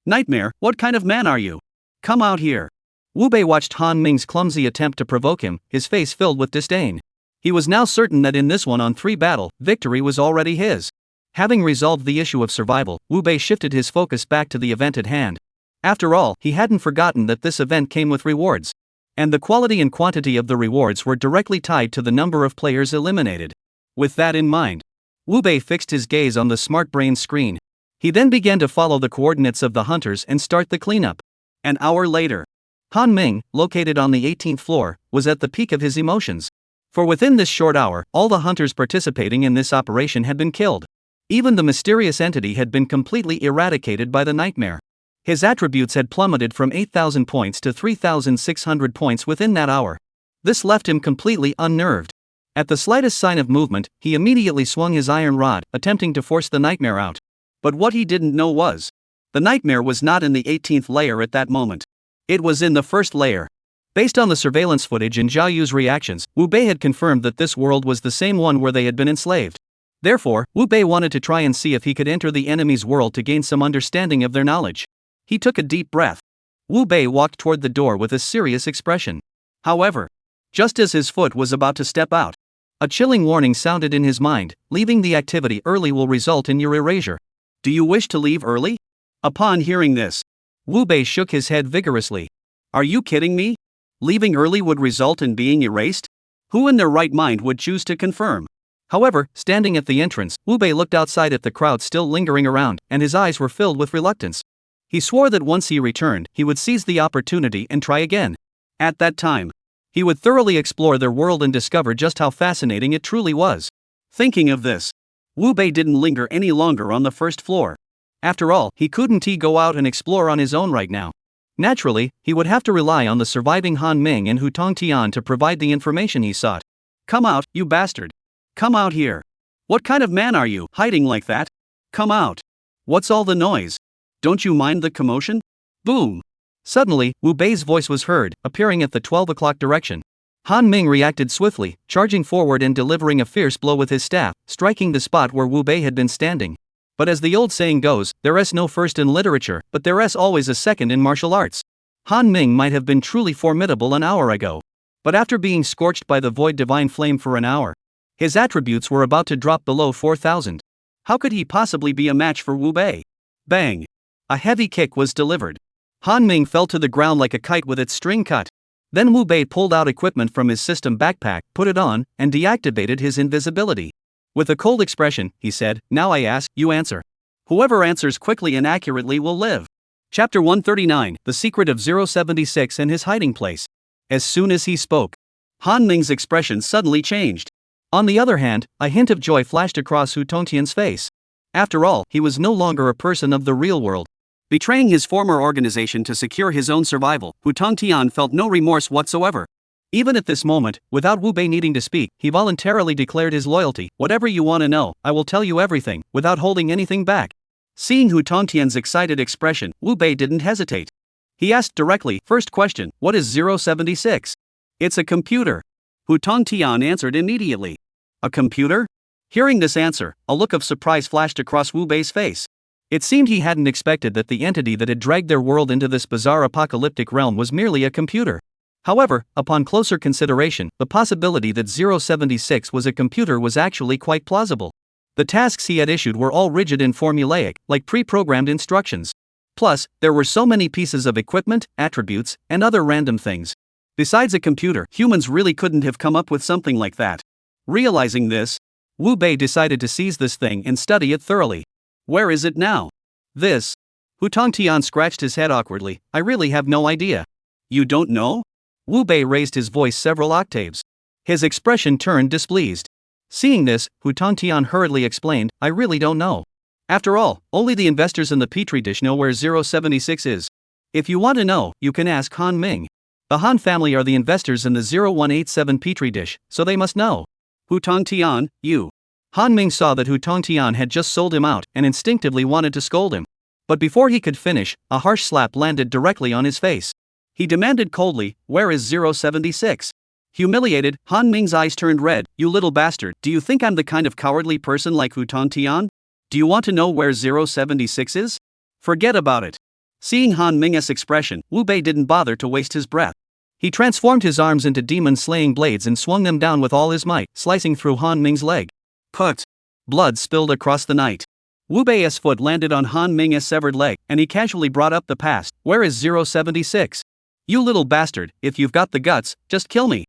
Nightmare, what kind of man are you? Come out here!" Wu Bei watched Han Ming's clumsy attempt to provoke him, his face filled with disdain. He was now certain that in this 1-on-3 battle, victory was already his. Having resolved the issue of survival, Wu Bei shifted his focus back to the event at hand. After all, he hadn't forgotten that this event came with rewards. And the quality and quantity of the rewards were directly tied to the number of players eliminated. With that in mind, Wu Bei fixed his gaze on the smart brain screen. He then began to follow the coordinates of the hunters and start the cleanup. An hour later, Han Ming, located on the 18th floor, was at the peak of his emotions. For within this short hour, all the hunters participating in this operation had been killed. Even the mysterious entity had been completely eradicated by the nightmare. His attributes had plummeted from 8,000 points to 3,600 points within that hour. This left him completely unnerved. At the slightest sign of movement, he immediately swung his iron rod, attempting to force the nightmare out. But what he didn't know was, the nightmare was not in the 18th layer at that moment. It was in the first layer. Based on the surveillance footage and Zhao Yu's reactions, Wu Bei had confirmed that this world was the same one where they had been enslaved. Therefore, Wu Bei wanted to try and see if he could enter the enemy's world to gain some understanding of their knowledge. He took a deep breath. Wu Bei walked toward the door with a serious expression. However, just as his foot was about to step out, a chilling warning sounded in his mind: leaving the activity early will result in your erasure. Do you wish to leave early? Upon hearing this, Wu Bei shook his head vigorously. Are you kidding me? Leaving early would result in being erased? Who in their right mind would choose to confirm? However, standing at the entrance, Wu Bei looked outside at the crowd still lingering around, and his eyes were filled with reluctance. He swore that once he returned, he would seize the opportunity and try again. At that time, he would thoroughly explore their world and discover just how fascinating it truly was. Thinking of this, Wu Bei didn't linger any longer on the first floor. After all, he couldn't go out and explore on his own right now. Naturally, he would have to rely on the surviving Han Ming and Hu Tongtian to provide the information he sought. Come out, you bastard. Come out here. What kind of man are you, hiding like that? Come out. What's all the noise? Don't you mind the commotion? Boom. Suddenly, Wu Bei's voice was heard, appearing at the 12 o'clock direction. Han Ming reacted swiftly, charging forward and delivering a fierce blow with his staff, striking the spot where Wu Bei had been standing. But as the old saying goes, there's no first in literature, but there's always a second in martial arts. Han Ming might have been truly formidable an hour ago. But after being scorched by the void divine flame for an hour, his attributes were about to drop below 4,000. How could he possibly be a match for Wu Bei? Bang! A heavy kick was delivered. Han Ming fell to the ground like a kite with its string cut. Then Wu Bei pulled out equipment from his system backpack, put it on, and deactivated his invisibility. With a cold expression, he said, "Now I ask, you answer. Whoever answers quickly and accurately will live." Chapter 139, The Secret of 076 and His Hiding Place. As soon as he spoke, Han Ming's expression suddenly changed. On the other hand, a hint of joy flashed across Hu Tongtian's face. After all, he was no longer a person of the real world. Betraying his former organization to secure his own survival, Hu Tongtian felt no remorse whatsoever. Even at this moment, without Wu Bei needing to speak, he voluntarily declared his loyalty. "Whatever you want to know, I will tell you everything, without holding anything back." Seeing Hu Tongtian's excited expression, Wu Bei didn't hesitate. He asked directly, "First question, what is 076? "It's a computer." Hu Tongtian answered immediately. "A computer?" Hearing this answer, a look of surprise flashed across Wu Bei's face. It seemed he hadn't expected that the entity that had dragged their world into this bizarre apocalyptic realm was merely a computer. However, upon closer consideration, the possibility that 076 was a computer was actually quite plausible. The tasks he had issued were all rigid and formulaic, like pre-programmed instructions. Plus, there were so many pieces of equipment, attributes, and other random things. Besides a computer, humans really couldn't have come up with something like that. Realizing this, Wu Bei decided to seize this thing and study it thoroughly. "Where is it now?" "This." Hu Tongtian scratched his head awkwardly. "I really have no idea." "You don't know?" Wu Bei raised his voice several octaves. His expression turned displeased. Seeing this, Hu Tongtian hurriedly explained, "I really don't know. After all, only the investors in the Petri dish know where 076 is. If you want to know, you can ask Han Ming. The Han family are the investors in the 0187 Petri dish, so they must know." "Hu Tongtian, you." Han Ming saw that Hu Tongtian had just sold him out and instinctively wanted to scold him. But before he could finish, a harsh slap landed directly on his face. He demanded coldly, "Where is 076? Humiliated, Han Ming's eyes turned red. "You little bastard, do you think I'm the kind of cowardly person like Hu Tongtian? Do you want to know where 076 is? Forget about it." Seeing Han Ming's expression, Wu Bei didn't bother to waste his breath. He transformed his arms into demon-slaying blades and swung them down with all his might, slicing through Han Ming's leg. Put! Blood spilled across the night. Wu Bei's foot landed on Han Ming's severed leg, and he casually brought up the past. "Where is 076? You little bastard, if you've got the guts, just kill me.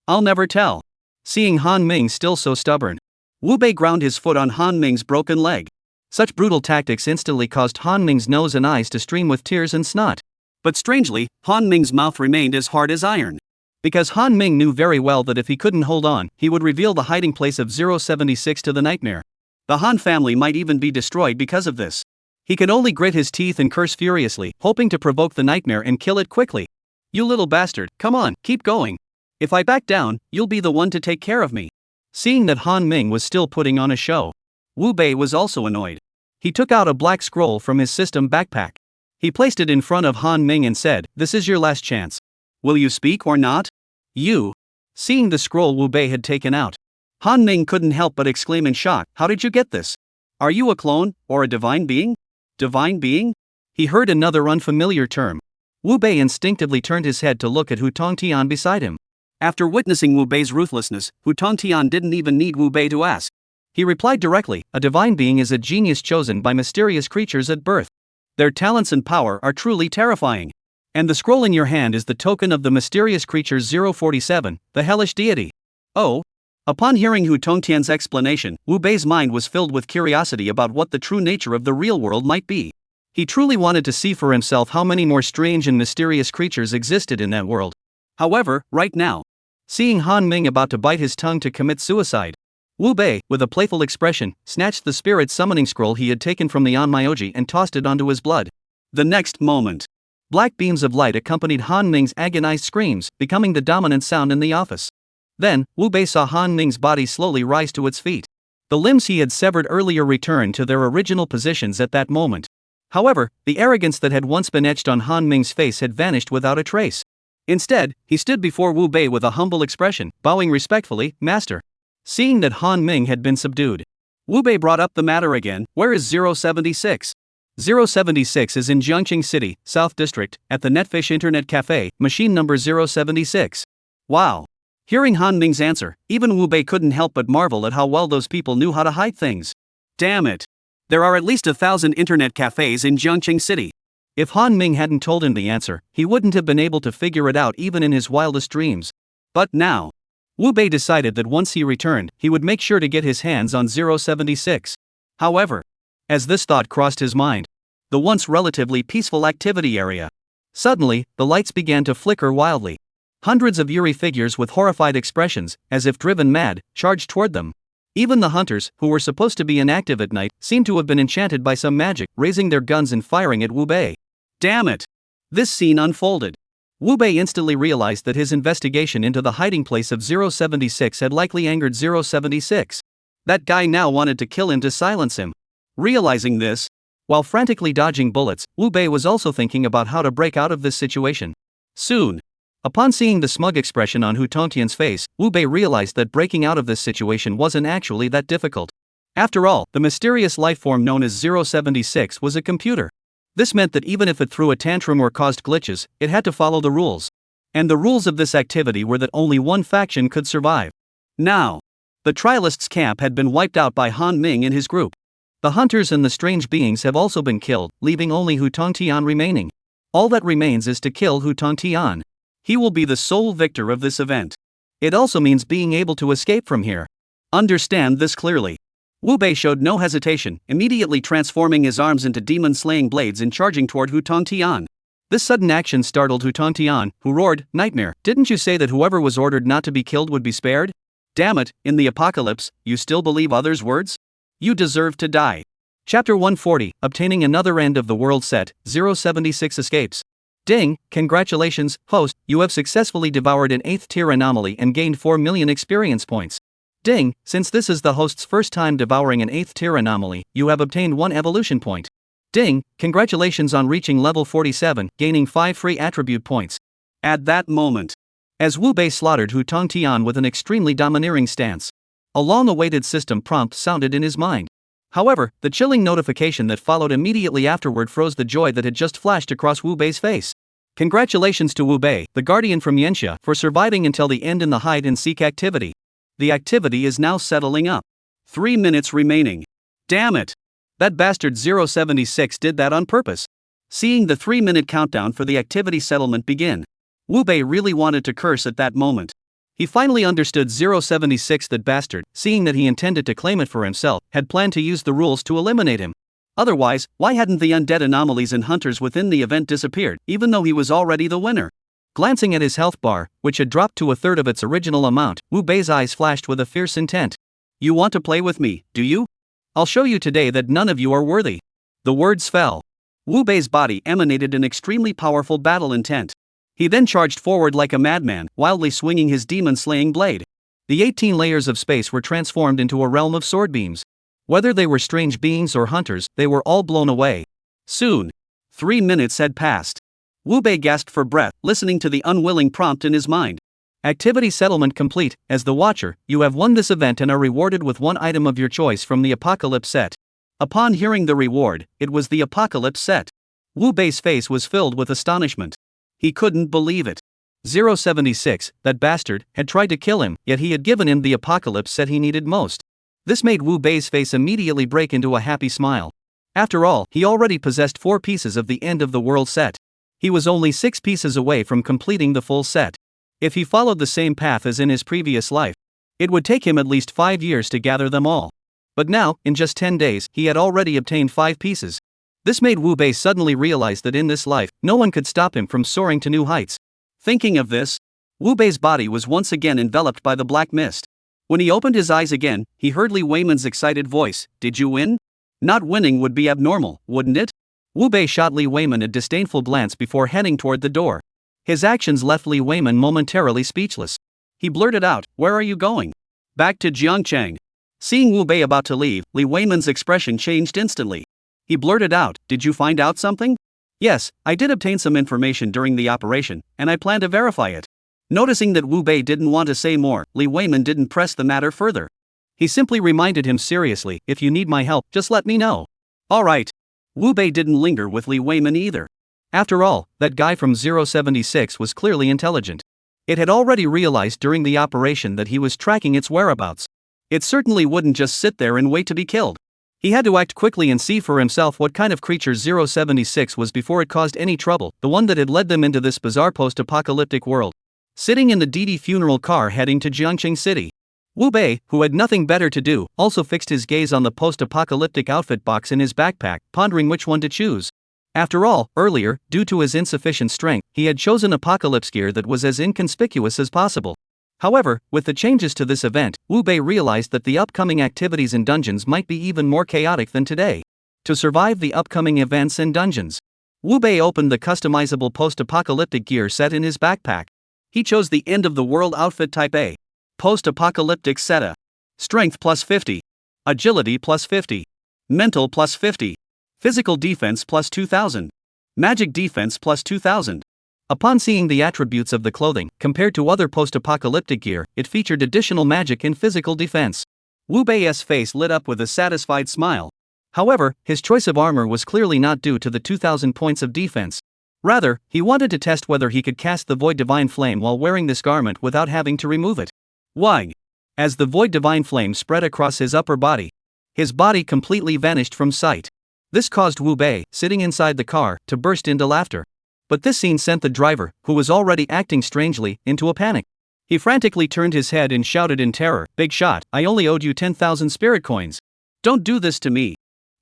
I'll never tell." Seeing Han Ming still so stubborn, Wu Bei ground his foot on Han Ming's broken leg. Such brutal tactics instantly caused Han Ming's nose and eyes to stream with tears and snot. But strangely, Han Ming's mouth remained as hard as iron. Because Han Ming knew very well that if he couldn't hold on, he would reveal the hiding place of 076 to the nightmare. The Han family might even be destroyed because of this. He could only grit his teeth and curse furiously, hoping to provoke the nightmare and kill it quickly. "You little bastard, come on, keep going. If I back down, you'll be the one to take care of me." Seeing that Han Ming was still putting on a show, Wu Bei was also annoyed. He took out a black scroll from his system backpack. He placed it in front of Han Ming and said, "This is your last chance. Will you speak or not?" "You." Seeing the scroll Wu Bei had taken out, Han Ming couldn't help but exclaim in shock, "How did you get this? Are you a clone, or a divine being?" "Divine being?" He heard another unfamiliar term. Wu Bei instinctively turned his head to look at Hu Tongtian beside him. After witnessing Wu Bei's ruthlessness, Hu Tongtian didn't even need Wu Bei to ask. He replied directly, "A divine being is a genius chosen by mysterious creatures at birth. Their talents and power are truly terrifying. And the scroll in your hand is the token of the mysterious creature 047, the hellish deity." "Oh?" Upon hearing Hu Tongtian's explanation, Wu Bei's mind was filled with curiosity about what the true nature of the real world might be. He truly wanted to see for himself how many more strange and mysterious creatures existed in that world. However, right now, seeing Han Ming about to bite his tongue to commit suicide, Wu Bei, with a playful expression, snatched the spirit summoning scroll he had taken from the Onmyoji and tossed it onto his blood. The next moment, Black beams of light accompanied Han Ming's agonized screams, becoming the dominant sound in the office. Then, Wu Bei saw Han Ming's body slowly rise to its feet. The limbs he had severed earlier returned to their original positions at that moment. However, the arrogance that had once been etched on Han Ming's face had vanished without a trace. Instead, he stood before Wu Bei with a humble expression, bowing respectfully, "Master." Seeing that Han Ming had been subdued, Wu Bei brought up the matter again. "Where is 076? 076 is in Jiangqing City, South District, at the Netfish Internet Cafe, machine number 076. Wow. Hearing Han Ming's answer, even Wu Bei couldn't help but marvel at how well those people knew how to hide things. Damn it. There are at least 1,000 internet cafes in Jiangqing City. If Han Ming hadn't told him the answer, he wouldn't have been able to figure it out even in his wildest dreams. But now, Wu Bei decided that once he returned, he would make sure to get his hands on 076. However, as this thought crossed his mind, the once relatively peaceful activity area, suddenly, the lights began to flicker wildly. Hundreds of eerie figures with horrified expressions, as if driven mad, charged toward them. Even the hunters, who were supposed to be inactive at night, seemed to have been enchanted by some magic, raising their guns and firing at Wu Bei. Damn it! This scene unfolded. Wu Bei instantly realized that his investigation into the hiding place of 076 had likely angered 076. That guy now wanted to kill him to silence him. Realizing this, while frantically dodging bullets, Wu Bei was also thinking about how to break out of this situation. Soon, upon seeing the smug expression on Hu Tongtian's face, Wu Bei realized that breaking out of this situation wasn't actually that difficult. After all, the mysterious lifeform known as 076 was a computer. This meant that even if it threw a tantrum or caused glitches, it had to follow the rules. And the rules of this activity were that only one faction could survive. Now, the trialists' camp had been wiped out by Han Ming and his group. The hunters and the strange beings have also been killed, leaving only Hu Tongtian remaining. All that remains is to kill Hu Tongtian. He will be the sole victor of this event. It also means being able to escape from here. Understand this clearly. Wu Bei showed no hesitation, immediately transforming his arms into demon-slaying blades and charging toward Hu Tongtian. This sudden action startled Hu Tongtian, who roared, "Nightmare, didn't you say that whoever was ordered not to be killed would be spared? Damn it, in the apocalypse, you still believe others' words? You deserve to die." Chapter 140, Obtaining Another End of the World Set, 076 Escapes. Ding, congratulations, host, you have successfully devoured an 8th tier anomaly and gained 4 million experience points. Ding, since this is the host's first time devouring an 8th tier anomaly, you have obtained 1 evolution point. Ding, congratulations on reaching level 47, gaining 5 free attribute points. At that moment, as Wu Bei slaughtered Hu Tongtian with an extremely domineering stance, a long-awaited system prompt sounded in his mind. However, the chilling notification that followed immediately afterward froze the joy that had just flashed across Wu Bei's face. Congratulations to Wu Bei, the guardian from Yanxia, for surviving until the end in the hide-and-seek activity. The activity is now settling up. 3 minutes remaining. Damn it! That bastard 076 did that on purpose. Seeing the 3-minute countdown for the activity settlement begin, Wu Bei really wanted to curse at that moment. He finally understood 076, that bastard, seeing that he intended to claim it for himself, had planned to use the rules to eliminate him. Otherwise, why hadn't the undead anomalies and hunters within the event disappeared, even though he was already the winner? Glancing at his health bar, which had dropped to 1/3 of its original amount, Wu Bei's eyes flashed with a fierce intent. You want to play with me, do you? I'll show you today that none of you are worthy. The words fell. Wu Bei's body emanated an extremely powerful battle intent. He then charged forward like a madman, wildly swinging his demon-slaying blade. The 18 layers of space were transformed into a realm of sword beams. Whether they were strange beings or hunters, they were all blown away. Soon, 3 minutes had passed. Wu Bei gasped for breath, listening to the unwilling prompt in his mind. Activity settlement complete. As the Watcher, you have won this event and are rewarded with 1 item of your choice from the Apocalypse set. Upon hearing the reward, it was the Apocalypse set. Wu Bei's face was filled with astonishment. He couldn't believe it. 076, that bastard, had tried to kill him, yet he had given him the Apocalypse set he needed most. This made Wu Bei's face immediately break into a happy smile. After all, he already possessed 4 pieces of the End of the World set. He was only 6 pieces away from completing the full set. If he followed the same path as in his previous life, it would take him at least 5 years to gather them all. But now, in just 10 days, he had already obtained 5 pieces. This made Wu Bei suddenly realize that in this life, no one could stop him from soaring to new heights. Thinking of this, Wu Bei's body was once again enveloped by the black mist. When he opened his eyes again, he heard Li Weiman's excited voice, "Did you win?" Not winning would be abnormal, wouldn't it? Wu Bei shot Li Weiman a disdainful glance before heading toward the door. His actions left Li Weiman momentarily speechless. He blurted out, "Where are you going?" "Back to Jiangcheng." Seeing Wu Bei about to leave, Li Weiman's expression changed instantly. He blurted out, "Did you find out something?" "Yes, I did obtain some information during the operation, and I plan to verify it." Noticing that Wu Bei didn't want to say more, Li Weiman didn't press the matter further. He simply reminded him seriously, "If you need my help, just let me know." "All right." Wu Bei didn't linger with Li Weiman either. After all, that guy from 076 was clearly intelligent. It had already realized during the operation that he was tracking its whereabouts. It certainly wouldn't just sit there and wait to be killed. He had to act quickly and see for himself what kind of creature 076 was before it caused any trouble, the one that had led them into this bizarre post-apocalyptic world. Sitting in the Didi funeral car heading to Jiangcheng City, Wu Bei, who had nothing better to do, also fixed his gaze on the post-apocalyptic outfit box in his backpack, pondering which one to choose. After all, earlier, due to his insufficient strength, he had chosen apocalypse gear that was as inconspicuous as possible. However, with the changes to this event, Wu Bei realized that the upcoming activities in dungeons might be even more chaotic than today. To survive the upcoming events and dungeons, Wu Bei opened the customizable post-apocalyptic gear set in his backpack. He chose the end-of-the-world outfit type A. Post-apocalyptic Seta. Strength plus 50. Agility plus 50. Mental plus 50. Physical defense plus 2000. Magic defense plus 2000. Upon seeing the attributes of the clothing, compared to other post-apocalyptic gear, it featured additional magic and physical defense. Wu Bei's face lit up with a satisfied smile. However, his choice of armor was clearly not due to the 2000 points of defense. Rather, he wanted to test whether he could cast the Void Divine Flame while wearing this garment without having to remove it. Why? As the Void Divine Flame spread across his upper body, his body completely vanished from sight. This caused Wu Bei, sitting inside the car, to burst into laughter. But this scene sent the driver, who was already acting strangely, into a panic. He frantically turned his head and shouted in terror, "Big shot, I only owed you 10,000 spirit coins. Don't do this to me."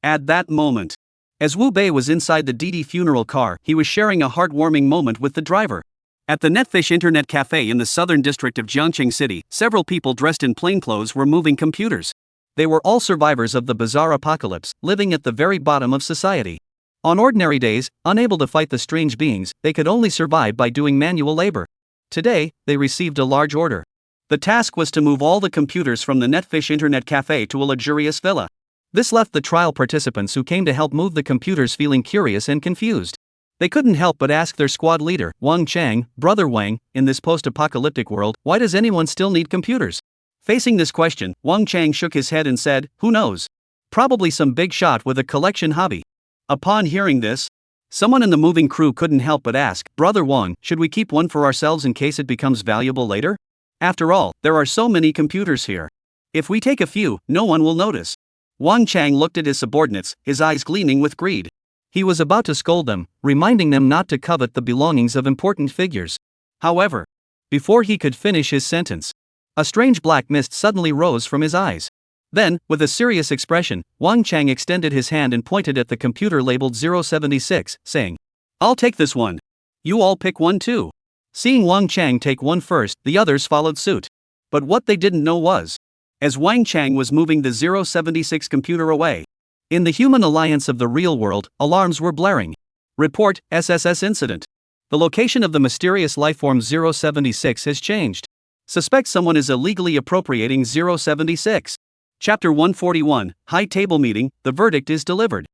At that moment, as Wu Bei was inside the Didi funeral car, he was sharing a heartwarming moment with the driver. At the Netfish Internet Cafe in the southern district of Jiangcheng City, several people dressed in plainclothes were moving computers. They were all survivors of the bizarre apocalypse, living at the very bottom of society. On ordinary days, unable to fight the strange beings, they could only survive by doing manual labor. Today, they received a large order. The task was to move all the computers from the Netfish Internet Cafe to a luxurious villa. This left the trial participants who came to help move the computers feeling curious and confused. They couldn't help but ask their squad leader, Wang Chang, "Brother Wang, in this post-apocalyptic world, why does anyone still need computers?" Facing this question, Wang Chang shook his head and said, "Who knows? Probably some big shot with a collection hobby." Upon hearing this, someone in the moving crew couldn't help but ask, "Brother Wang, should we keep one for ourselves in case it becomes valuable later? After all, there are so many computers here. If we take a few, no one will notice." Wang Chang looked at his subordinates, his eyes gleaming with greed. He was about to scold them, reminding them not to covet the belongings of important figures. However, before he could finish his sentence, a strange black mist suddenly rose from his eyes. Then, with a serious expression, Wang Chang extended his hand and pointed at the computer labeled 076, saying, "I'll take this one. You all pick one too." Seeing Wang Chang take one first, the others followed suit. But what they didn't know was, as Wang Chang was moving the 076 computer away, in the human alliance of the real world, alarms were blaring. Report, SSS incident. The location of the mysterious lifeform 076 has changed. Suspect someone is illegally appropriating 076. Chapter 141, High Table Meeting, the verdict is delivered.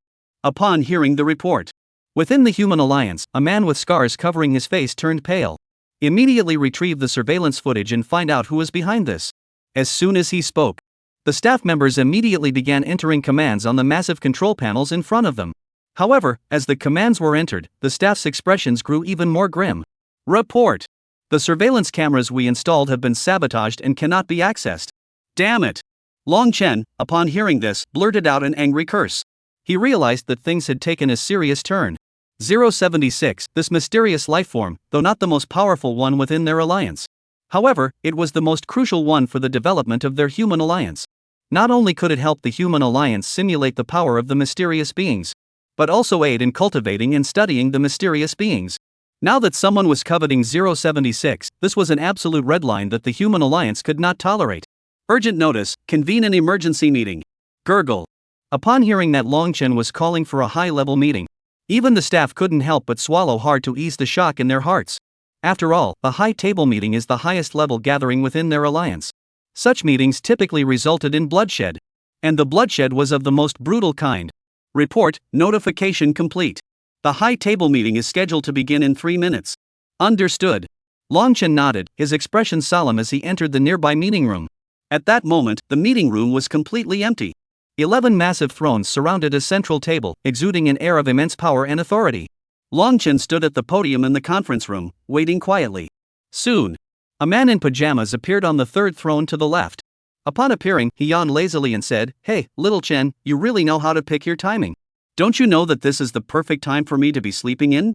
Upon hearing the report, within the human alliance, a man with scars covering his face turned pale. Immediately retrieve the surveillance footage and find out who was behind this. As soon as he spoke, the staff members immediately began entering commands on the massive control panels in front of them. However, as the commands were entered, the staff's expressions grew even more grim. Report. The surveillance cameras we installed have been sabotaged and cannot be accessed. Damn it. Long Chen, upon hearing this, blurted out an angry curse. He realized that things had taken a serious turn. 076, this mysterious lifeform, though not the most powerful one within their alliance. However, it was the most crucial one for the development of their human alliance. Not only could it help the human alliance simulate the power of the mysterious beings, but also aid in cultivating and studying the mysterious beings. Now that someone was coveting 076, this was an absolute red line that the human alliance could not tolerate. Urgent notice, convene an emergency meeting. Gurgle. Upon hearing that Long Chen was calling for a high-level meeting, even the staff couldn't help but swallow hard to ease the shock in their hearts. After all, a high-table meeting is the highest-level gathering within their alliance. Such meetings typically resulted in bloodshed. And the bloodshed was of the most brutal kind. Report, notification complete. The high-table meeting is scheduled to begin in 3 minutes. Understood. Long Chen nodded, his expression solemn as he entered the nearby meeting room. At that moment, the meeting room was completely empty. 11 massive thrones surrounded a central table, exuding an air of immense power and authority. Long Chen stood at the podium in the conference room, waiting quietly. Soon, a man in pajamas appeared on the third throne to the left. Upon appearing, he yawned lazily and said, "Hey, little Chen, you really know how to pick your timing. Don't you know that this is the perfect time for me to be sleeping in?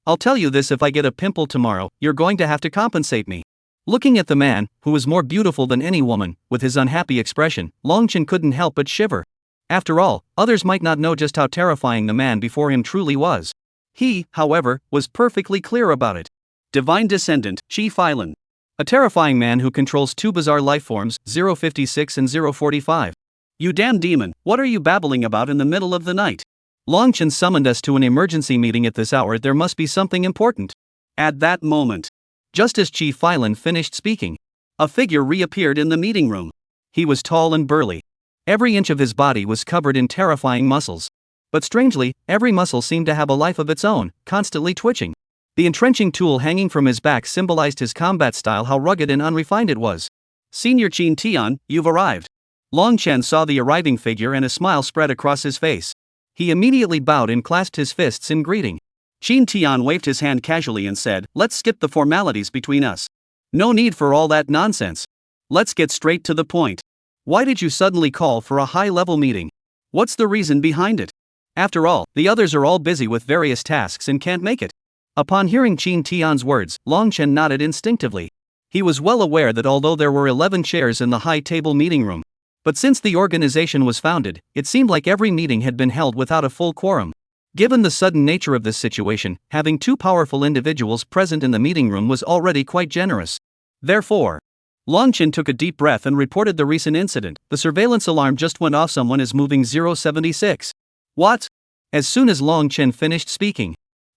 I'll tell you this, if I get a pimple tomorrow, you're going to have to compensate me." Looking at the man, who was more beautiful than any woman, with his unhappy expression, Long Chen couldn't help but shiver. After all, others might not know just how terrifying the man before him truly was. He, however, was perfectly clear about it. Divine Descendant, Chi Phylan. A terrifying man who controls 2 bizarre lifeforms, 056 and 045. You damn demon, what are you babbling about in the middle of the night? Long Chen summoned us to an emergency meeting at this hour, there must be something important. At that moment, just as Chi Phylan finished speaking, a figure reappeared in the meeting room. He was tall and burly. Every inch of his body was covered in terrifying muscles. But strangely, every muscle seemed to have a life of its own, constantly twitching. The entrenching tool hanging from his back symbolized his combat style, how rugged and unrefined it was. Senior Qin Tian, you've arrived. Long Chen saw the arriving figure and a smile spread across his face. He immediately bowed and clasped his fists in greeting. Qin Tian waved his hand casually and said, "Let's skip the formalities between us. No need for all that nonsense. Let's get straight to the point. Why did you suddenly call for a high-level meeting? What's the reason behind it? After all, the others are all busy with various tasks and can't make it." Upon hearing Qin Tian's words, Long Chen nodded instinctively. He was well aware that although there were 11 chairs in the high-table meeting room, but since the organization was founded, it seemed like every meeting had been held without a full quorum. Given the sudden nature of this situation, having 2 powerful individuals present in the meeting room was already quite generous. Therefore, Long Chen took a deep breath and reported the recent incident. The surveillance alarm just went off, someone is moving 076. What? As soon as Long Chen finished speaking,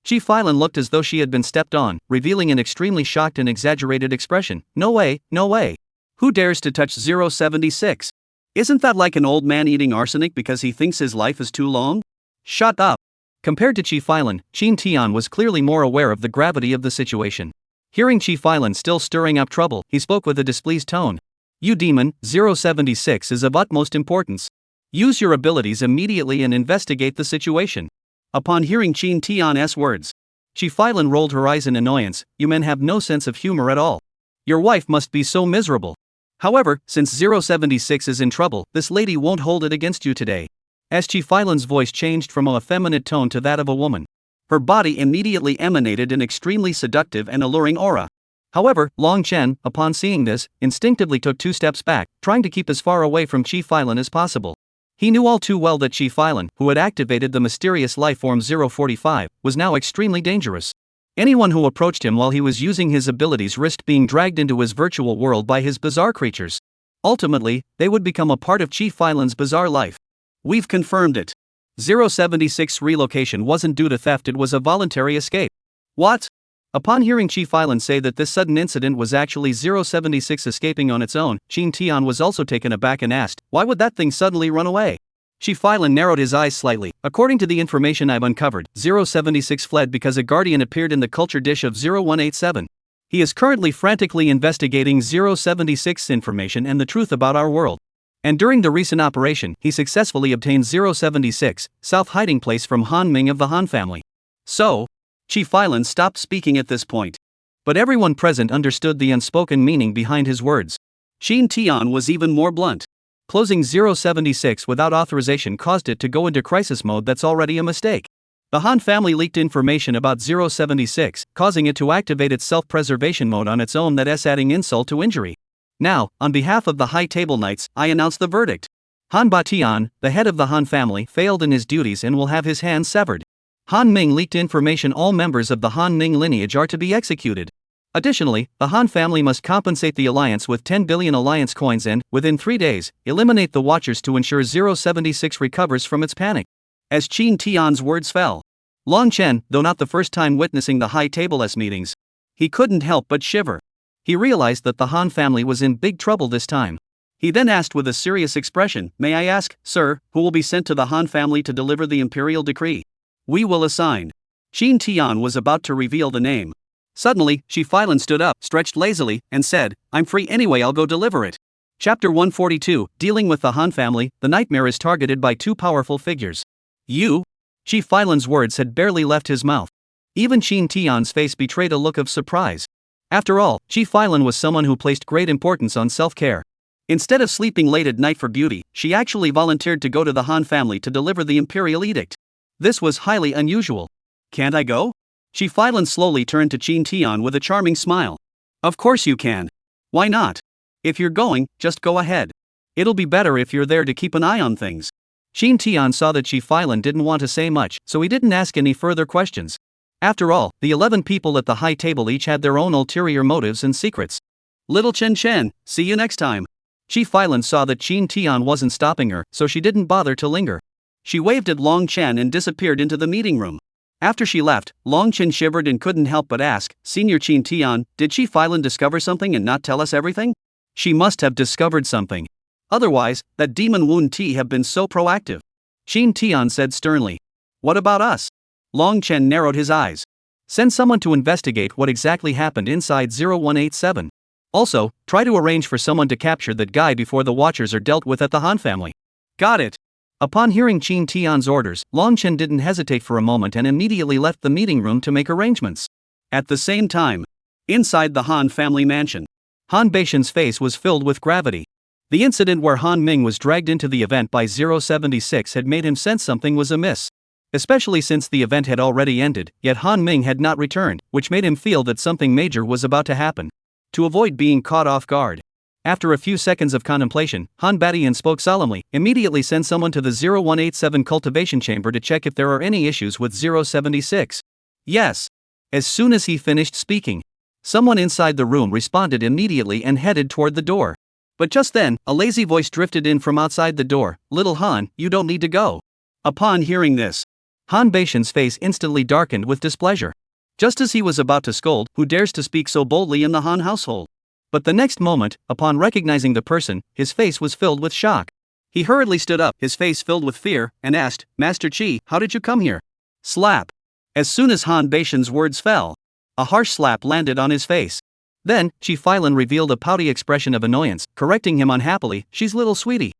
Chi Phylan looked as though she had been stepped on, revealing an extremely shocked and exaggerated expression. No way, no way. Who dares to touch 076? Isn't that like an old man eating arsenic because he thinks his life is too long? Shut up. Compared to Chi Phylan, Qin Tian was clearly more aware of the gravity of the situation. Hearing Chi Phylan still stirring up trouble, he spoke with a displeased tone. You demon, 076 is of utmost importance. Use your abilities immediately and investigate the situation. Upon hearing Qin Tian's words, Chi Phylan rolled her eyes in annoyance. You men have no sense of humor at all. Your wife must be so miserable. However, since 076 is in trouble, this lady won't hold it against you today. As Chi Phylan's voice changed from a effeminate tone to that of a woman, her body immediately emanated an extremely seductive and alluring aura. However, Long Chen, upon seeing this, instinctively took 2 steps back, trying to keep as far away from Chi Phylan as possible. He knew all too well that Chi Phylan, who had activated the mysterious lifeform 045, was now extremely dangerous. Anyone who approached him while he was using his abilities risked being dragged into his virtual world by his bizarre creatures. Ultimately, they would become a part of Chi Phylan's bizarre life. We've confirmed it. 076's relocation wasn't due to theft, it was a voluntary escape. What? Upon hearing Chi Phylan say that this sudden incident was actually 076 escaping on its own, Qin Tian was also taken aback and asked, why would that thing suddenly run away? Chi Phylan narrowed his eyes slightly. According to the information I've uncovered, 076 fled because a guardian appeared in the culture dish of 0187. He is currently frantically investigating 076's information and the truth about our world. And during the recent operation, he successfully obtained 076, South hiding place from Han Ming of the Han family. So, Chi Phylan stopped speaking at this point. But everyone present understood the unspoken meaning behind his words. Qin Tian was even more blunt. Closing 076 without authorization caused it to go into crisis mode. That's already a mistake. The Han family leaked information about 076, causing it to activate its self-preservation mode on its own, that's adding insult to injury. Now, on behalf of the High Table Knights, I announce the verdict. Han Batian, the head of the Han family, failed in his duties and will have his hands severed. Han Ming leaked information all members of the Han Ning lineage are to be executed. Additionally, the Han family must compensate the alliance with 10 billion alliance coins and, within 3 days, eliminate the Watchers to ensure 076 recovers from its panic. As Qin Tian's words fell, Long Chen, though not the first time witnessing the High Table S meetings, he couldn't help but shiver. He realized that the Han family was in big trouble this time. He then asked with a serious expression, "May I ask, sir, who will be sent to the Han family to deliver the imperial decree?" "We will assign." Qin Tian was about to reveal the name. Suddenly, Shi Filan stood up, stretched lazily, and said, "I'm free anyway, I'll go deliver it." Chapter 142, Dealing with the Han family, the nightmare is targeted by two powerful figures. "You?" Shi Filan's words had barely left his mouth. Even Qin Tian's face betrayed a look of surprise. After all, Shi Filan was someone who placed great importance on self-care. Instead of sleeping late at night for beauty, she actually volunteered to go to the Han family to deliver the imperial edict. This was highly unusual. "Can't I go?" Shi Filan slowly turned to Qin Tian with a charming smile. "Of course you can. Why not? If you're going, just go ahead. It'll be better if you're there to keep an eye on things." Qin Tian saw that Shi Filan didn't want to say much, so he didn't ask any further questions. After all, the 11 people at the high table each had their own ulterior motives and secrets. "Little Chen Chen, see you next time." Shi Filan saw that Qin Tian wasn't stopping her, so she didn't bother to linger. She waved at Long Chen and disappeared into the meeting room. After she left, Long Chen shivered and couldn't help but ask, "Senior Qin Tian, did Shi Filan discover something and not tell us everything?" She must have discovered something. Otherwise, that demon Wound T have been so proactive. Qin Tian said sternly. "What about us?" Long Chen narrowed his eyes. "Send someone to investigate what exactly happened inside 0187. Also, try to arrange for someone to capture that guy before the Watchers are dealt with at the Han family." "Got it." Upon hearing Qin Tian's orders, Long Chen didn't hesitate for a moment and immediately left the meeting room to make arrangements. At the same time, inside the Han family mansion, Han Beishan's face was filled with gravity. The incident where Han Ming was dragged into the event by 076 had made him sense something was amiss. Especially since the event had already ended, yet Han Ming had not returned, which made him feel that something major was about to happen. To avoid being caught off guard, after a few seconds of contemplation, Han Batian spoke solemnly, "Immediately send someone to the 0187 cultivation chamber to check if there are any issues with 076. "Yes." As soon as he finished speaking, someone inside the room responded immediately and headed toward the door. But just then, a lazy voice drifted in from outside the door, "Little Han, you don't need to go." Upon hearing this, Han Beishan's face instantly darkened with displeasure. Just as he was about to scold, "Who dares to speak so boldly in the Han household?" But the next moment, upon recognizing the person, his face was filled with shock. He hurriedly stood up, his face filled with fear, and asked, "Master Qi, how did you come here?" Slap. As soon as Han Beishan's words fell, a harsh slap landed on his face. Then, Shi Filan revealed a pouty expression of annoyance, correcting him unhappily, "She's little sweetie."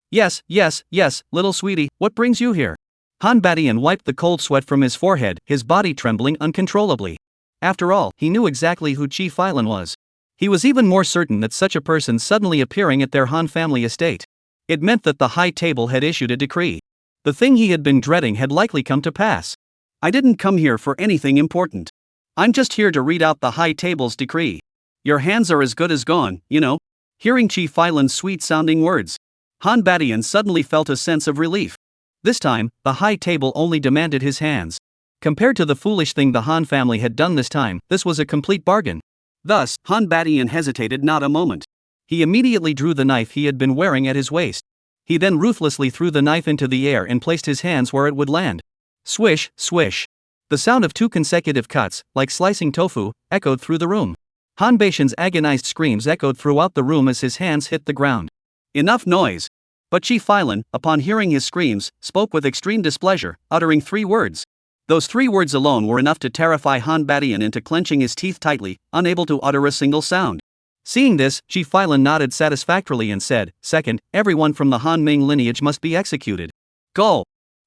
Yes, little sweetie, what brings you here?" Han Batian wiped the cold sweat from his forehead, his body trembling uncontrollably. After all, he knew exactly who Shi Filan was. He was even more certain that such a person suddenly appearing at their Han family estate. It meant that the high table had issued a decree. The thing he had been dreading had likely come to pass. "I didn't come here for anything important. I'm just here to read out the high table's decree. Your hands are as good as gone, you know." Hearing Shi Filan's sweet-sounding words, Han Batian suddenly felt a sense of relief. This time, the high table only demanded his hands. Compared to the foolish thing the Han family had done this time, this was a complete bargain. Thus, Han Batian hesitated not a moment. He immediately drew the knife he had been wearing at his waist. He then ruthlessly threw the knife into the air and placed his hands where it would land. Swish, swish. The sound of 2 consecutive cuts, like slicing tofu, echoed through the room. Han Beishan's agonized screams echoed throughout the room as his hands hit the ground. "Enough noise." But Shi Filan, upon hearing his screams, spoke with extreme displeasure, uttering 3 words. Those 3 words alone were enough to terrify Han Batian into clenching his teeth tightly, unable to utter a single sound. Seeing this, Shi Filan nodded satisfactorily and said, "Second, everyone from the Han Ming lineage must be executed." Go!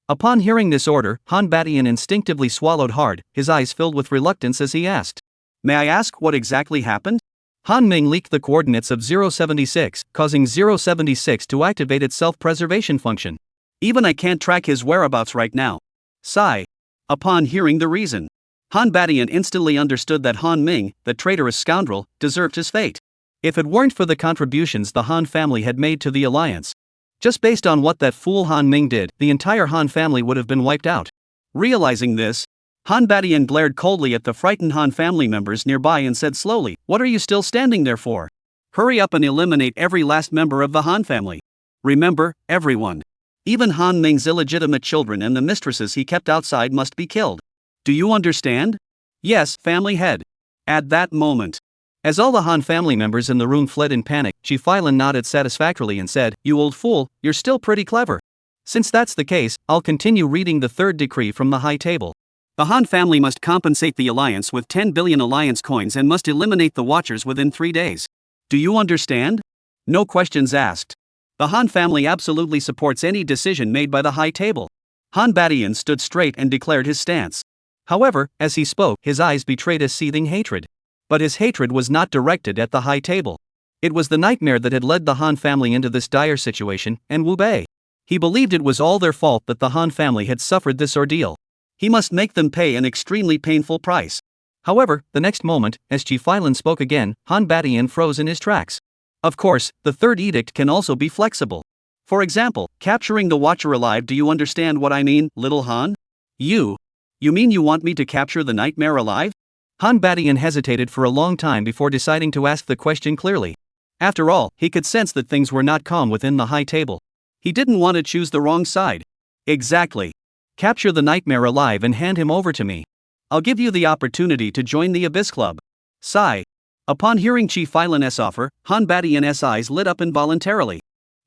Upon hearing this order, Han Batian instinctively swallowed hard, his eyes filled with reluctance as he asked, "May I ask what exactly happened?" Han Ming leaked the coordinates of 076, causing 076 to activate its self-preservation function. "Even I can't track his whereabouts right now." Sigh. Upon hearing the reason, Han Batian instantly understood that Han Ming, the traitorous scoundrel, deserved his fate. If it weren't for the contributions the Han family had made to the alliance, just based on what that fool Han Ming did, the entire Han family would have been wiped out. Realizing this, Han Batian glared coldly at the frightened Han family members nearby and said slowly, "What are you still standing there for? Hurry up and eliminate every last member of the Han family. Remember, everyone. Even Han Ming's illegitimate children and the mistresses he kept outside must be killed. Do you understand?" "Yes, family head." At that moment, as all the Han family members in the room fled in panic, Chi Filan nodded satisfactorily and said, "You old fool, you're still pretty clever. Since that's the case, I'll continue reading the third decree from the high table. The Han family must compensate the Alliance with 10 billion Alliance coins and must eliminate the Watchers within 3 days. Do you understand?" No questions asked. The Han family absolutely supports any decision made by the high table. Han Batian stood straight and declared his stance. However, as he spoke, his eyes betrayed a seething hatred. But his hatred was not directed at the high table. It was the nightmare that had led the Han family into this dire situation, and Wu Bei. He believed it was all their fault that the Han family had suffered this ordeal. He must make them pay an extremely painful price. However, the next moment, as Chi Filan spoke again, Han Batian froze in his tracks. Of course, the third edict can also be flexible. For example, capturing the Watcher alive. Do you understand what I mean, little Han? You mean you want me to capture the nightmare alive? Han Batian hesitated for a long time before deciding to ask the question clearly. After all, he could sense that things were not calm within the high table. He didn't want to choose the wrong side. Exactly. Capture the nightmare alive and hand him over to me. I'll give you the opportunity to join the Abyss Club. Sigh. Upon hearing Chi Filan's offer, Han Batian's eyes lit up involuntarily.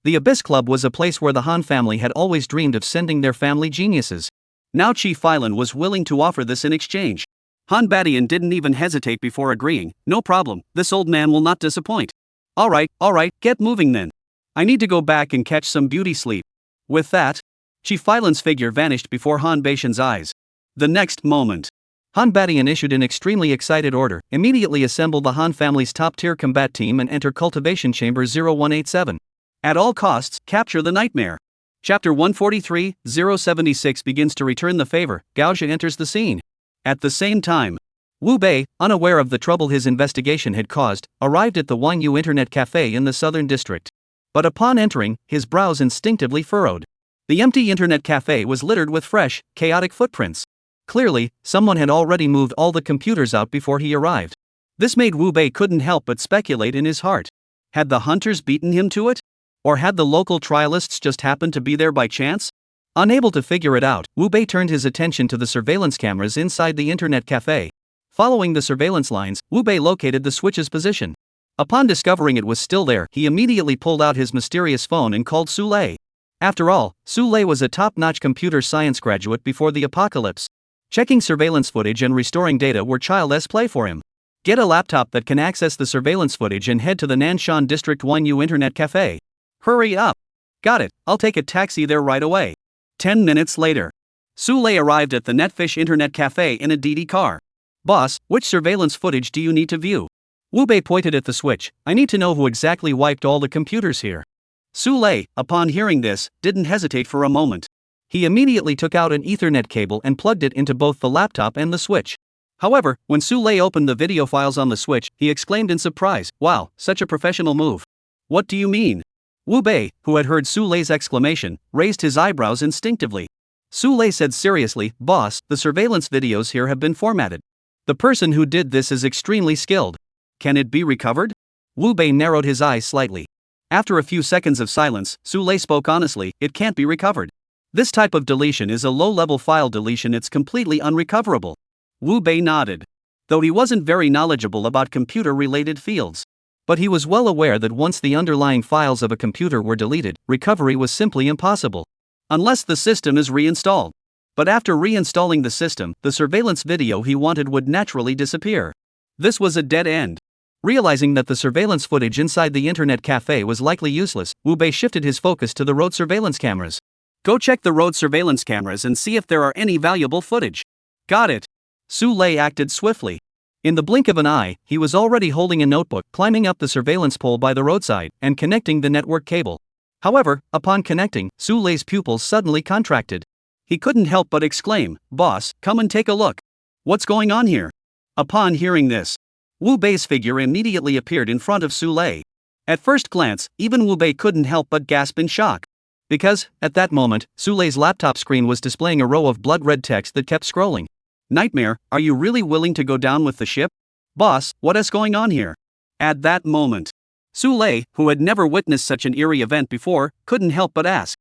The Abyss Club was a place where the Han family had always dreamed of sending their family geniuses. Now Chi Filan was willing to offer this in exchange. Han Batian didn't even hesitate before agreeing. "No problem, this old man will not disappoint." Alright, get moving then. I need to go back and catch some beauty sleep." With that, Chi Filan's figure vanished before Han Batian's eyes. The next moment, Han Batian issued an extremely excited order: immediately assemble the Han family's top-tier combat team and enter Cultivation Chamber 0187. At all costs, capture the nightmare. Chapter 143, 076 begins to return the favor. Gaoxia enters the scene. At the same time, Wu Bei, unaware of the trouble his investigation had caused, arrived at the Wanyu Internet Cafe in the Southern District. But upon entering, his brows instinctively furrowed. The empty internet cafe was littered with fresh, chaotic footprints. Clearly, someone had already moved all the computers out before he arrived. This made Wu Bei couldn't help but speculate in his heart. Had the hunters beaten him to it? Or had the local trialists just happened to be there by chance? Unable to figure it out, Wu Bei turned his attention to the surveillance cameras inside the internet cafe. Following the surveillance lines, Wu Bei located the switch's position. Upon discovering it was still there, he immediately pulled out his mysterious phone and called Su Lei. After all, Su Lei was a top-notch computer science graduate before the apocalypse. Checking surveillance footage and restoring data were child's play for him. Get a laptop that can access the surveillance footage and head to the Nanshan District 1U Internet Cafe. Hurry up. Got it, I'll take a taxi there right away. 10 minutes later, Su Lei arrived at the Netfish Internet Cafe in a DD car. Boss, which surveillance footage do you need to view? Wu Bei pointed at the switch. I need to know who exactly wiped all the computers here. Su Lei, upon hearing this, didn't hesitate for a moment. He immediately took out an Ethernet cable and plugged it into both the laptop and the switch. However, when Su Lei opened the video files on the switch, he exclaimed in surprise, "Wow, such a professional move." "What do you mean?" Wu Bei, who had heard Su Lei's exclamation, raised his eyebrows instinctively. Su Lei said seriously, "Boss, the surveillance videos here have been formatted. The person who did this is extremely skilled. Can it be recovered?" Wu Bei narrowed his eyes slightly. After a few seconds of silence, Su Lei spoke honestly, "It can't be recovered. This type of deletion is a low-level file deletion, it's completely unrecoverable." Wu Bei nodded. Though he wasn't very knowledgeable about computer-related fields. But he was well aware that once the underlying files of a computer were deleted, recovery was simply impossible. Unless the system is reinstalled. But after reinstalling the system, the surveillance video he wanted would naturally disappear. This was a dead end. Realizing that the surveillance footage inside the internet cafe was likely useless, Wu Bei shifted his focus to the road surveillance cameras. Go check the road surveillance cameras and see if there are any valuable footage. Got it. Su Lei acted swiftly. In the blink of an eye, he was already holding a notebook, climbing up the surveillance pole by the roadside, and connecting the network cable. However, upon connecting, Su Lei's pupils suddenly contracted. He couldn't help but exclaim, "Boss, come and take a look. What's going on here?" Upon hearing this, Wu Bei's figure immediately appeared in front of Su Lei. At first glance, even Wu Bei couldn't help but gasp in shock. Because, at that moment, Su Lei's laptop screen was displaying a row of blood-red text that kept scrolling. Nightmare, are you really willing to go down with the ship? Boss, what is going on here? At that moment, Su Lei, who had never witnessed such an eerie event before, couldn't help but ask.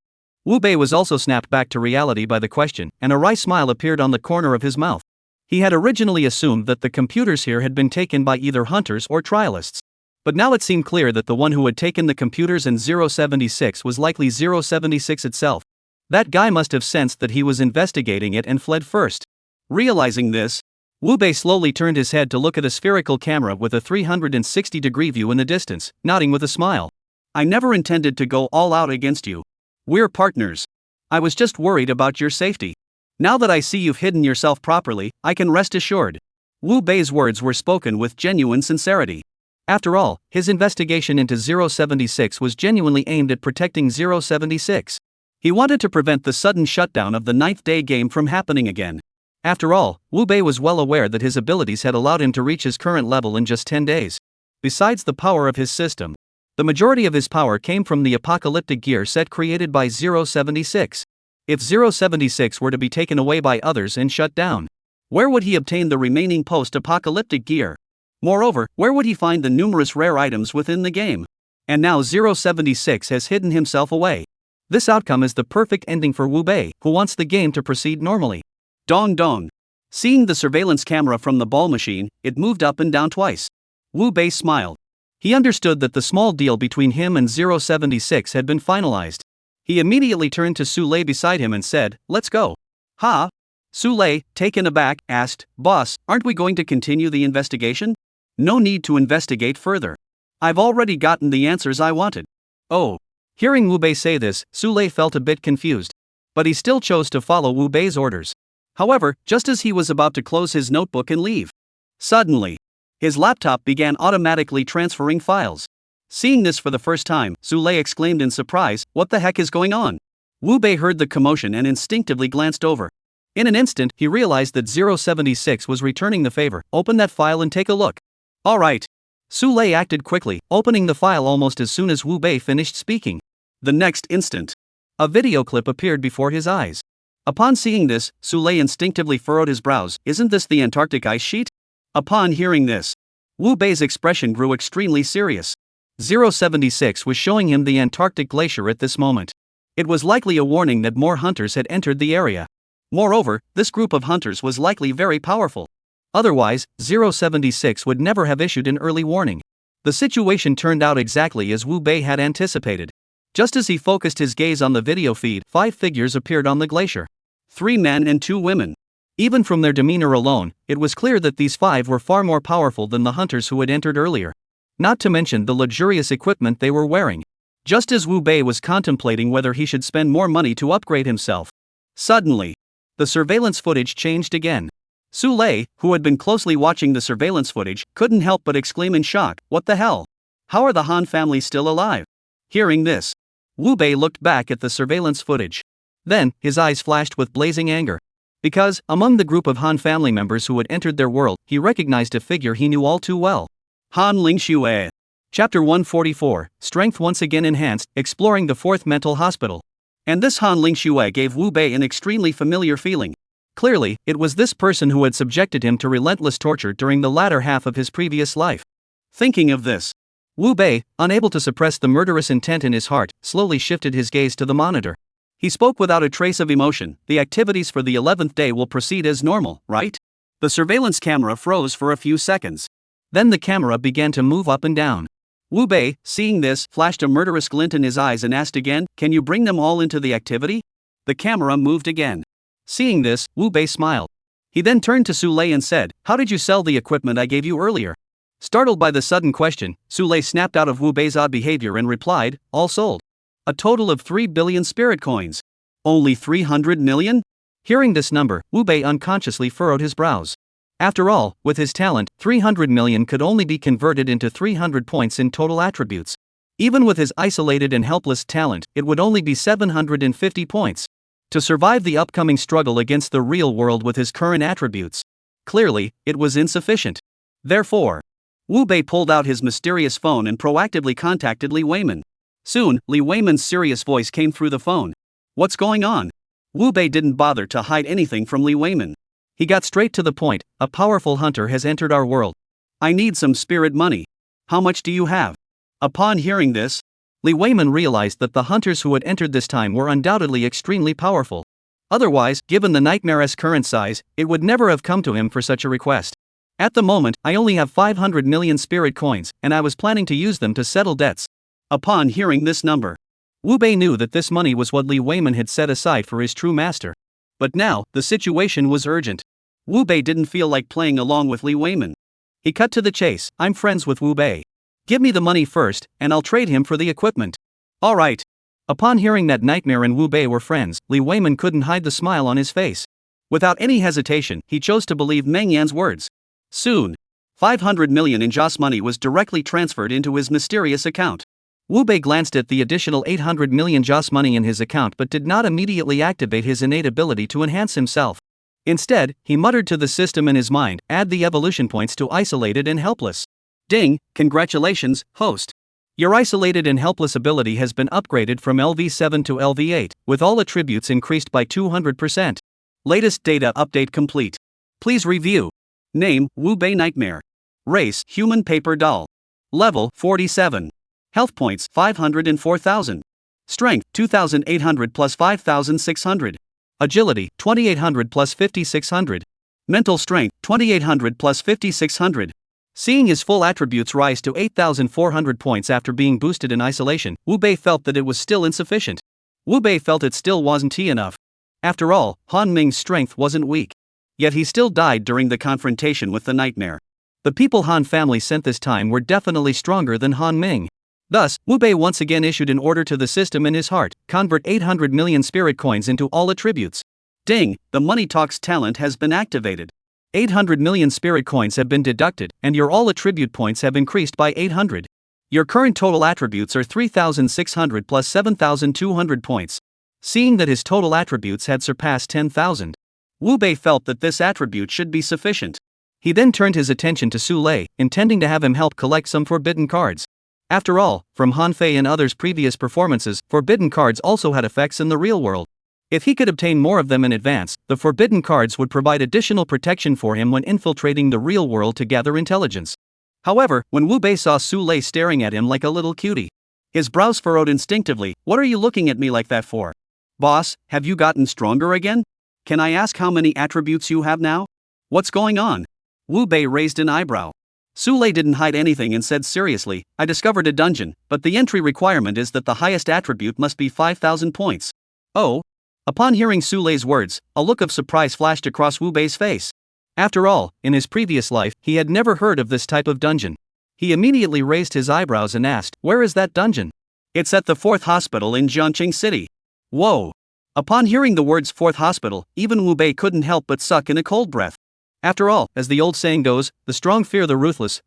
Wu Bei was also snapped back to reality by the question, and a wry smile appeared on the corner of his mouth. He had originally assumed that the computers here had been taken by either hunters or trialists. But now it seemed clear that the one who had taken the computers in 076 was likely 076 itself. That guy must have sensed that he was investigating it and fled first. Realizing this, Wu Bei slowly turned his head to look at a spherical camera with a 360-degree view in the distance, nodding with a smile. I never intended to go all out against you. We're partners. I was just worried about your safety. Now that I see you've hidden yourself properly, I can rest assured. Wu Bei's words were spoken with genuine sincerity. After all, his investigation into 076 was genuinely aimed at protecting 076. He wanted to prevent the sudden shutdown of the 9th day game from happening again. After all, Wu Bei was well aware that his abilities had allowed him to reach his current level in just 10 days. Besides the power of his system, the majority of his power came from the apocalyptic gear set created by 076. If 076 were to be taken away by others and shut down, where would he obtain the remaining post-apocalyptic gear? Moreover, where would he find the numerous rare items within the game? And now 076 has hidden himself away. This outcome is the perfect ending for Wu Bei, who wants the game to proceed normally. Dong dong. Seeing the surveillance camera from the ball machine, it moved up and down twice. Wu Bei smiled. He understood that the small deal between him and 076 had been finalized. He immediately turned to Su Lei beside him and said, "Let's go." Ha? Su Lei, taken aback, asked, "Boss, aren't we going to continue the investigation?" "No need to investigate further. I've already gotten the answers I wanted." Oh. Hearing Wu Bei say this, Su Lei felt a bit confused. But he still chose to follow Wu Bei's orders. However, just as he was about to close his notebook and leave, suddenly, his laptop began automatically transferring files. Seeing this for the first time, Su Lei exclaimed in surprise, "What the heck is going on?" Wu Bei heard the commotion and instinctively glanced over. In an instant, he realized that 076 was returning the favor. "Open that file and take a look." "Alright." Su Lei acted quickly, opening the file almost as soon as Wu Bei finished speaking. The next instant, a video clip appeared before his eyes. Upon seeing this, Su Lei instinctively furrowed his brows. "Isn't this the Antarctic ice sheet?" Upon hearing this, Wu Bei's expression grew extremely serious. 076 was showing him the Antarctic glacier at this moment. It was likely a warning that more hunters had entered the area. Moreover, this group of hunters was likely very powerful. Otherwise, 076 would never have issued an early warning. The situation turned out exactly as Wu Bei had anticipated. Just as he focused his gaze on the video feed, 5 figures appeared on the glacier. 3 men and 2 women. Even from their demeanor alone, it was clear that these 5 were far more powerful than the hunters who had entered earlier. Not to mention the luxurious equipment they were wearing. Just as Wu Bei was contemplating whether he should spend more money to upgrade himself, suddenly, the surveillance footage changed again. Su Lei, who had been closely watching the surveillance footage, couldn't help but exclaim in shock, "What the hell? How are the Han family still alive?" Hearing this, Wu Bei looked back at the surveillance footage. Then, his eyes flashed with blazing anger. Because, among the group of Han family members who had entered their world, he recognized a figure he knew all too well. Han Lingxue. Chapter 144, Strength Once Again Enhanced, Exploring the 4th Mental Hospital. And this Han Lingxue gave Wu Bei an extremely familiar feeling. Clearly, it was this person who had subjected him to relentless torture during the latter half of his previous life. Thinking of this, Wu Bei, unable to suppress the murderous intent in his heart, slowly shifted his gaze to the monitor. He spoke without a trace of emotion. "The activities for the 11th day will proceed as normal, right?" The surveillance camera froze for a few seconds. Then the camera began to move up and down. Wu Bei, seeing this, flashed a murderous glint in his eyes and asked again, "Can you bring them all into the activity?" The camera moved again. Seeing this, Wu Bei smiled. He then turned to Su Lei and said, "How did you sell the equipment I gave you earlier?" Startled by the sudden question, Su Lei snapped out of Wu Bei's odd behavior and replied, "All sold. A total of 3 billion spirit coins." "Only 300 million? Hearing this number, Wu Bei unconsciously furrowed his brows. After all, with his talent, 300 million could only be converted into 300 points in total attributes. Even with his isolated and helpless talent, it would only be 750 points. To survive the upcoming struggle against the real world with his current attributes, clearly, it was insufficient. Therefore, Wu Bei pulled out his mysterious phone and proactively contacted Li Weiman. Soon, Li Weiman's serious voice came through the phone. "What's going on?" Wu Bei didn't bother to hide anything from Li Weiman. He got straight to the point. A powerful hunter has entered our world. I need some spirit money. How much do you have? Upon hearing this, Li Weiman realized that the hunters who had entered this time were undoubtedly extremely powerful. Otherwise, given the nightmare's current size, it would never have come to him for such a request. At the moment, I only have 500 million spirit coins, and I was planning to use them to settle debts. Upon hearing this number, Wu Bei knew that this money was what Li Weiman had set aside for his true master. But now, the situation was urgent. Wu Bei didn't feel like playing along with Li Weiman. He cut to the chase. I'm friends with Wu Bei. Give me the money first, and I'll trade him for the equipment. All right. Upon hearing that Nightmare and Wu Bei were friends, Li Weiman couldn't hide the smile on his face. Without any hesitation, he chose to believe Meng Yan's words. Soon, 500 million in Joss money was directly transferred into his mysterious account. Wu Bei glanced at the additional 800 million Joss money in his account but did not immediately activate his innate ability to enhance himself. Instead, he muttered to the system in his mind, add the evolution points to isolated and helpless. Ding, congratulations, host. Your isolated and helpless ability has been upgraded from LV7 to LV8, with all attributes increased by 200%. Latest data update complete. Please review. Name, Wu Bei Nightmare. Race, human paper doll. Level, 47. Health points, 504,000. Strength, 2,800 plus 5,600. Agility, 2,800 plus 5,600. Mental strength, 2,800 plus 5,600. Seeing his full attributes rise to 8,400 points after being boosted in isolation, Wu Bei felt that it was still insufficient. Wu Bei felt it still wasn't enough. After all, Han Ming's strength wasn't weak. Yet he still died during the confrontation with the Nightmare. The people Han family sent this time were definitely stronger than Han Ming. Thus, Wu Bei once again issued an order to the system in his heart, convert 800 million spirit coins into all attributes. Ding, the money talks talent has been activated. 800 million spirit coins have been deducted, and your all attribute points have increased by 800. Your current total attributes are 3,600 plus 7,200 points. Seeing that his total attributes had surpassed 10,000, Wu Bei felt that this attribute should be sufficient. He then turned his attention to Su Lei, intending to have him help collect some forbidden cards. After all, from Han Fei and others' previous performances, forbidden cards also had effects in the real world. If he could obtain more of them in advance, the forbidden cards would provide additional protection for him when infiltrating the real world to gather intelligence. However, when Wu Bei saw Su Lei staring at him like a little cutie, his brows furrowed instinctively. What are you looking at me like that for? Boss, have you gotten stronger again? Can I ask how many attributes you have now? What's going on? Wu Bei raised an eyebrow. Su Lei didn't hide anything and said seriously, I discovered a dungeon, but the entry requirement is that the highest attribute must be 5,000 points. Oh? Upon hearing Su Lei's words, a look of surprise flashed across Wu Bei's face. After all, in his previous life, he had never heard of this type of dungeon. He immediately raised his eyebrows and asked, where is that dungeon? It's at the 4th hospital in Jiangqing City. Whoa! Upon hearing the words 4th hospital, even Wu Bei couldn't help but suck in a cold breath. After all, as the old saying goes, the strong fear the ruthless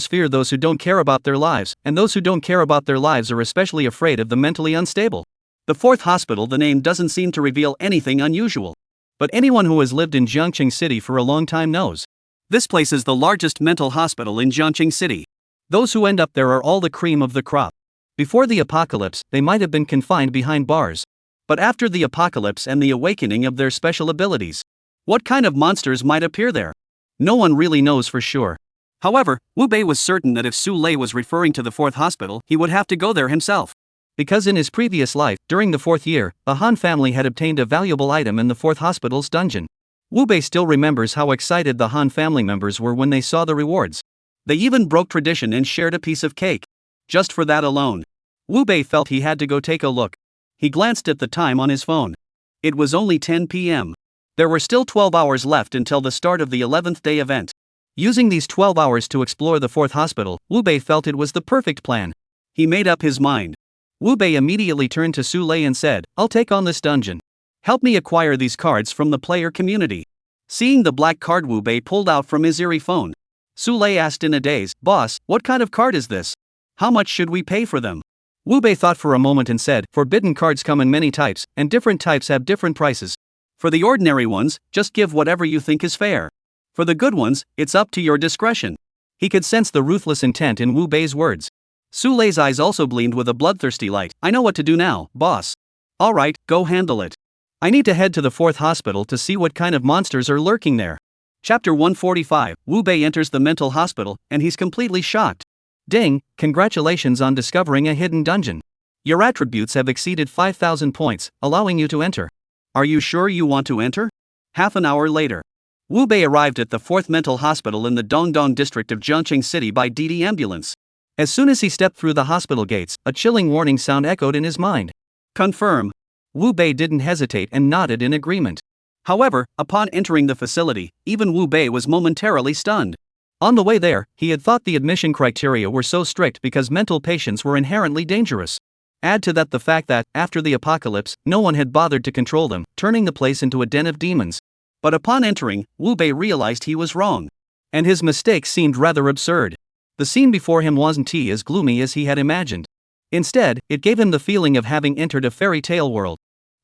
fear those who don't care about their lives, and those who don't care about their lives are especially afraid of the mentally unstable. The 4th hospital, the name doesn't seem to reveal anything unusual. But anyone who has lived in Jiangqing City for a long time knows. This place is the largest mental hospital in Jiangqing City. Those who end up there are all the cream of the crop. Before the apocalypse, they might have been confined behind bars. But after the apocalypse and the awakening of their special abilities, what kind of monsters might appear there? No one really knows for sure. However, Wu Bei was certain that if Su Lei was referring to the 4th hospital, he would have to go there himself. Because in his previous life, during the 4th year, the Han family had obtained a valuable item in the 4th hospital's dungeon. Wu Bei still remembers how excited the Han family members were when they saw the rewards. They even broke tradition and shared a piece of cake. Just for that alone, Wu Bei felt he had to go take a look. He glanced at the time on his phone. It was only 10 p.m. There were still 12 hours left until the start of the 11th day event. Using these 12 hours to explore the 4th hospital, Wu Bei felt it was the perfect plan. He made up his mind. Wu Bei immediately turned to Su Lei and said, I'll take on this dungeon. Help me acquire these cards from the player community. Seeing the black card Wu Bei pulled out from his eerie phone, Su Lei asked in a daze, Boss, what kind of card is this? How much should we pay for them? Wu Bei thought for a moment and said, forbidden cards come in many types, and different types have different prices. For the ordinary ones, just give whatever you think is fair. For the good ones, it's up to your discretion. He could sense the ruthless intent in Wu Bei's words. Su Lei's eyes also gleamed with a bloodthirsty light. I know what to do now, boss. Alright, go handle it. I need to head to the 4th hospital to see what kind of monsters are lurking there. Chapter 145, Wu Bei enters the mental hospital, and he's completely shocked. Ding, congratulations on discovering a hidden dungeon. Your attributes have exceeded 5,000 points, allowing you to enter. Are you sure you want to enter? Half an hour later, Wu Bei arrived at the 4th mental hospital in the Dongdong district of Zhangcheng City by DD ambulance. As soon as he stepped through the hospital gates, a chilling warning sound echoed in his mind. Confirm. Wu Bei didn't hesitate and nodded in agreement. However, upon entering the facility, even Wu Bei was momentarily stunned. On the way there, he had thought the admission criteria were so strict because mental patients were inherently dangerous. Add to that the fact that, after the apocalypse, no one had bothered to control them, turning the place into a den of demons. But upon entering, Wu Bei realized he was wrong. And his mistake seemed rather absurd. The scene before him wasn't as gloomy as he had imagined. Instead, it gave him the feeling of having entered a fairy tale world.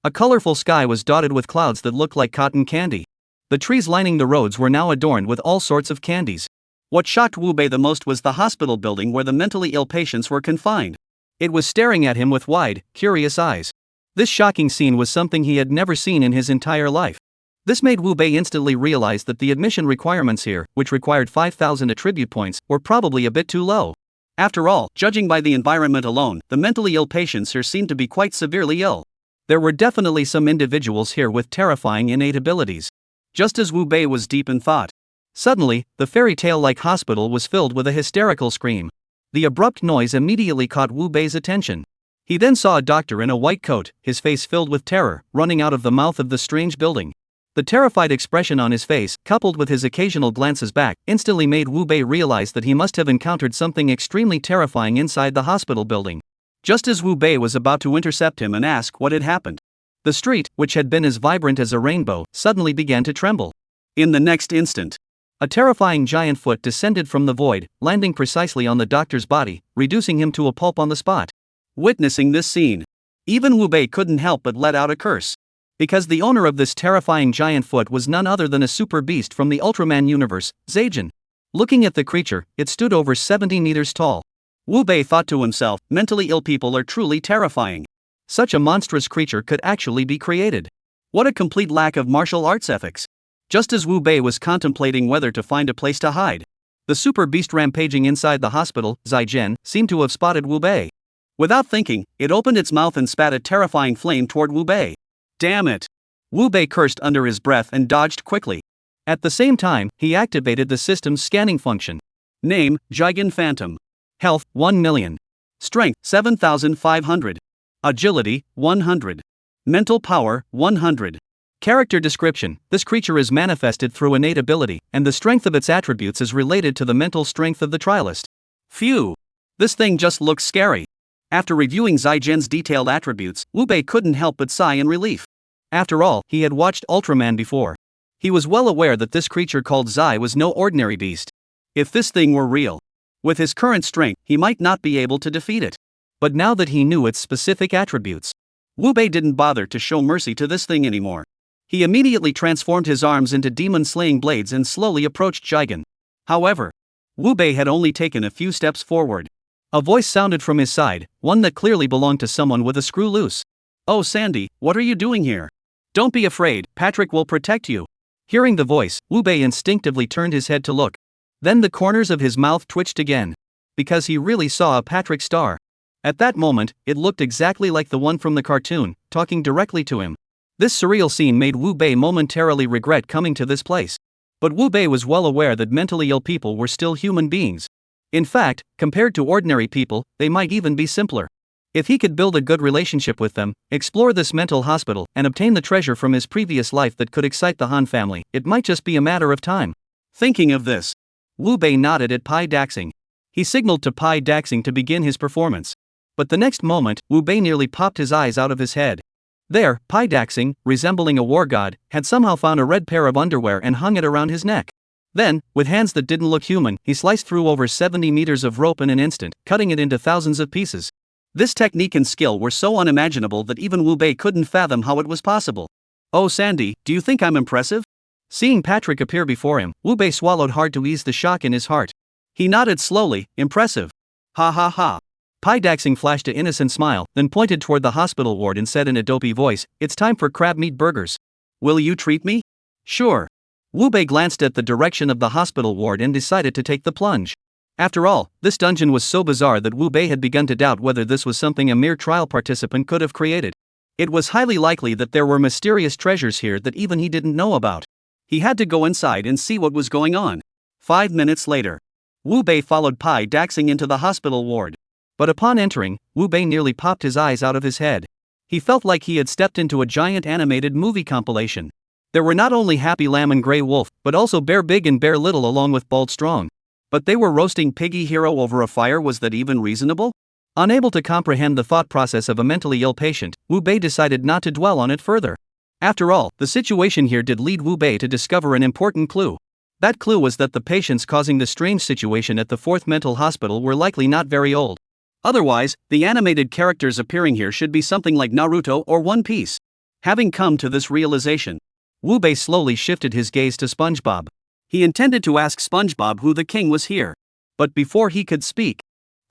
A colorful sky was dotted with clouds that looked like cotton candy. The trees lining the roads were now adorned with all sorts of candies. What shocked Wu Bei the most was the hospital building where the mentally ill patients were confined. It was staring at him with wide, curious eyes. This shocking scene was something he had never seen in his entire life. This made Wu Bei instantly realize that the admission requirements here, which required 5,000 attribute points, were probably a bit too low. After all, judging by the environment alone, the mentally ill patients here seemed to be quite severely ill. There were definitely some individuals here with terrifying innate abilities. Just as Wu Bei was deep in thought, suddenly, the fairy tale-like hospital was filled with a hysterical scream. The abrupt noise immediately caught Wu Bei's attention. He then saw a doctor in a white coat, his face filled with terror, running out of the mouth of the strange building. The terrified expression on his face, coupled with his occasional glances back, instantly made Wu Bei realize that he must have encountered something extremely terrifying inside the hospital building. Just as Wu Bei was about to intercept him and ask what had happened, the street, which had been as vibrant as a rainbow, suddenly began to tremble. In the next instant, a terrifying giant foot descended from the void, landing precisely on the doctor's body, reducing him to a pulp on the spot. Witnessing this scene, even Wu Bei couldn't help but let out a curse. Because the owner of this terrifying giant foot was none other than a super beast from the Ultraman universe, Zaijin. Looking at the creature, it stood over 70 meters tall. Wu Bei thought to himself, mentally ill people are truly terrifying. Such a monstrous creature could actually be created. What a complete lack of martial arts ethics. Just as Wu Bei was contemplating whether to find a place to hide, the super beast rampaging inside the hospital, Zaijin, seemed to have spotted Wu Bei. Without thinking, it opened its mouth and spat a terrifying flame toward Wu Bei. Damn it! Wu Bei cursed under his breath and dodged quickly. At the same time, he activated the system's scanning function. Name, Jigen Phantom. Health, 1 million. Strength, 7,500. Agility, 100. Mental power, 100. Character description: this creature is manifested through innate ability, and the strength of its attributes is related to the mental strength of the trialist. Phew! This thing just looks scary. After reviewing Zaijin's detailed attributes, Wu Bei couldn't help but sigh in relief. After all, he had watched Ultraman before. He was well aware that this creature called Zai was no ordinary beast. If this thing were real, with his current strength, he might not be able to defeat it. But now that he knew its specific attributes, Wu Bei didn't bother to show mercy to this thing anymore. He immediately transformed his arms into demon-slaying blades and slowly approached Jigen. However, Wu Bei had only taken a few steps forward. A voice sounded from his side, one that clearly belonged to someone with a screw loose. "Oh Sandy, what are you doing here? Don't be afraid, Patrick will protect you." Hearing the voice, Wu Bei instinctively turned his head to look. Then the corners of his mouth twitched again. Because he really saw a Patrick star. At that moment, it looked exactly like the one from the cartoon, talking directly to him. This surreal scene made Wu Bei momentarily regret coming to this place. But Wu Bei was well aware that mentally ill people were still human beings. In fact, compared to ordinary people, they might even be simpler. If he could build a good relationship with them, explore this mental hospital, and obtain the treasure from his previous life that could excite the Han family, it might just be a matter of time. Thinking of this, Wu Bei nodded at Pai Daxing. He signaled to Pai Daxing to begin his performance. But the next moment, Wu Bei nearly popped his eyes out of his head. There, Pai Daxing, resembling a war god, had somehow found a red pair of underwear and hung it around his neck. Then, with hands that didn't look human, he sliced through over 70 meters of rope in an instant, cutting it into thousands of pieces. This technique and skill were so unimaginable that even Wu Bei couldn't fathom how it was possible. "Oh Sandy, do you think I'm impressive?" Seeing Patrick appear before him, Wu Bei swallowed hard to ease the shock in his heart. He nodded slowly, impressive. "Ha ha ha. Pai Daxing flashed an innocent smile, then pointed toward the hospital ward and said in a dopey voice, "It's time for crab meat burgers. Will you treat me?" "Sure." Wu Bei glanced at the direction of the hospital ward and decided to take the plunge. After all, this dungeon was so bizarre that Wu Bei had begun to doubt whether this was something a mere trial participant could have created. It was highly likely that there were mysterious treasures here that even he didn't know about. He had to go inside and see what was going on. 5 minutes later, Wu Bei followed Pai Daxing into the hospital ward. But upon entering, Wu Bei nearly popped his eyes out of his head. He felt like he had stepped into a giant animated movie compilation. There were not only Happy Lamb and Grey Wolf, but also Bear Big and Bear Little along with Bald Strong. But they were roasting Piggy Hero over a fire. Was that even reasonable? Unable to comprehend the thought process of a mentally ill patient, Wu Bei decided not to dwell on it further. After all, the situation here did lead Wu Bei to discover an important clue. That clue was that the patients causing the strange situation at the 4th mental hospital were likely not very old. Otherwise, the animated characters appearing here should be something like Naruto or One Piece. Having come to this realization, Wu Bei slowly shifted his gaze to SpongeBob. He intended to ask SpongeBob who the king was here. But before he could speak,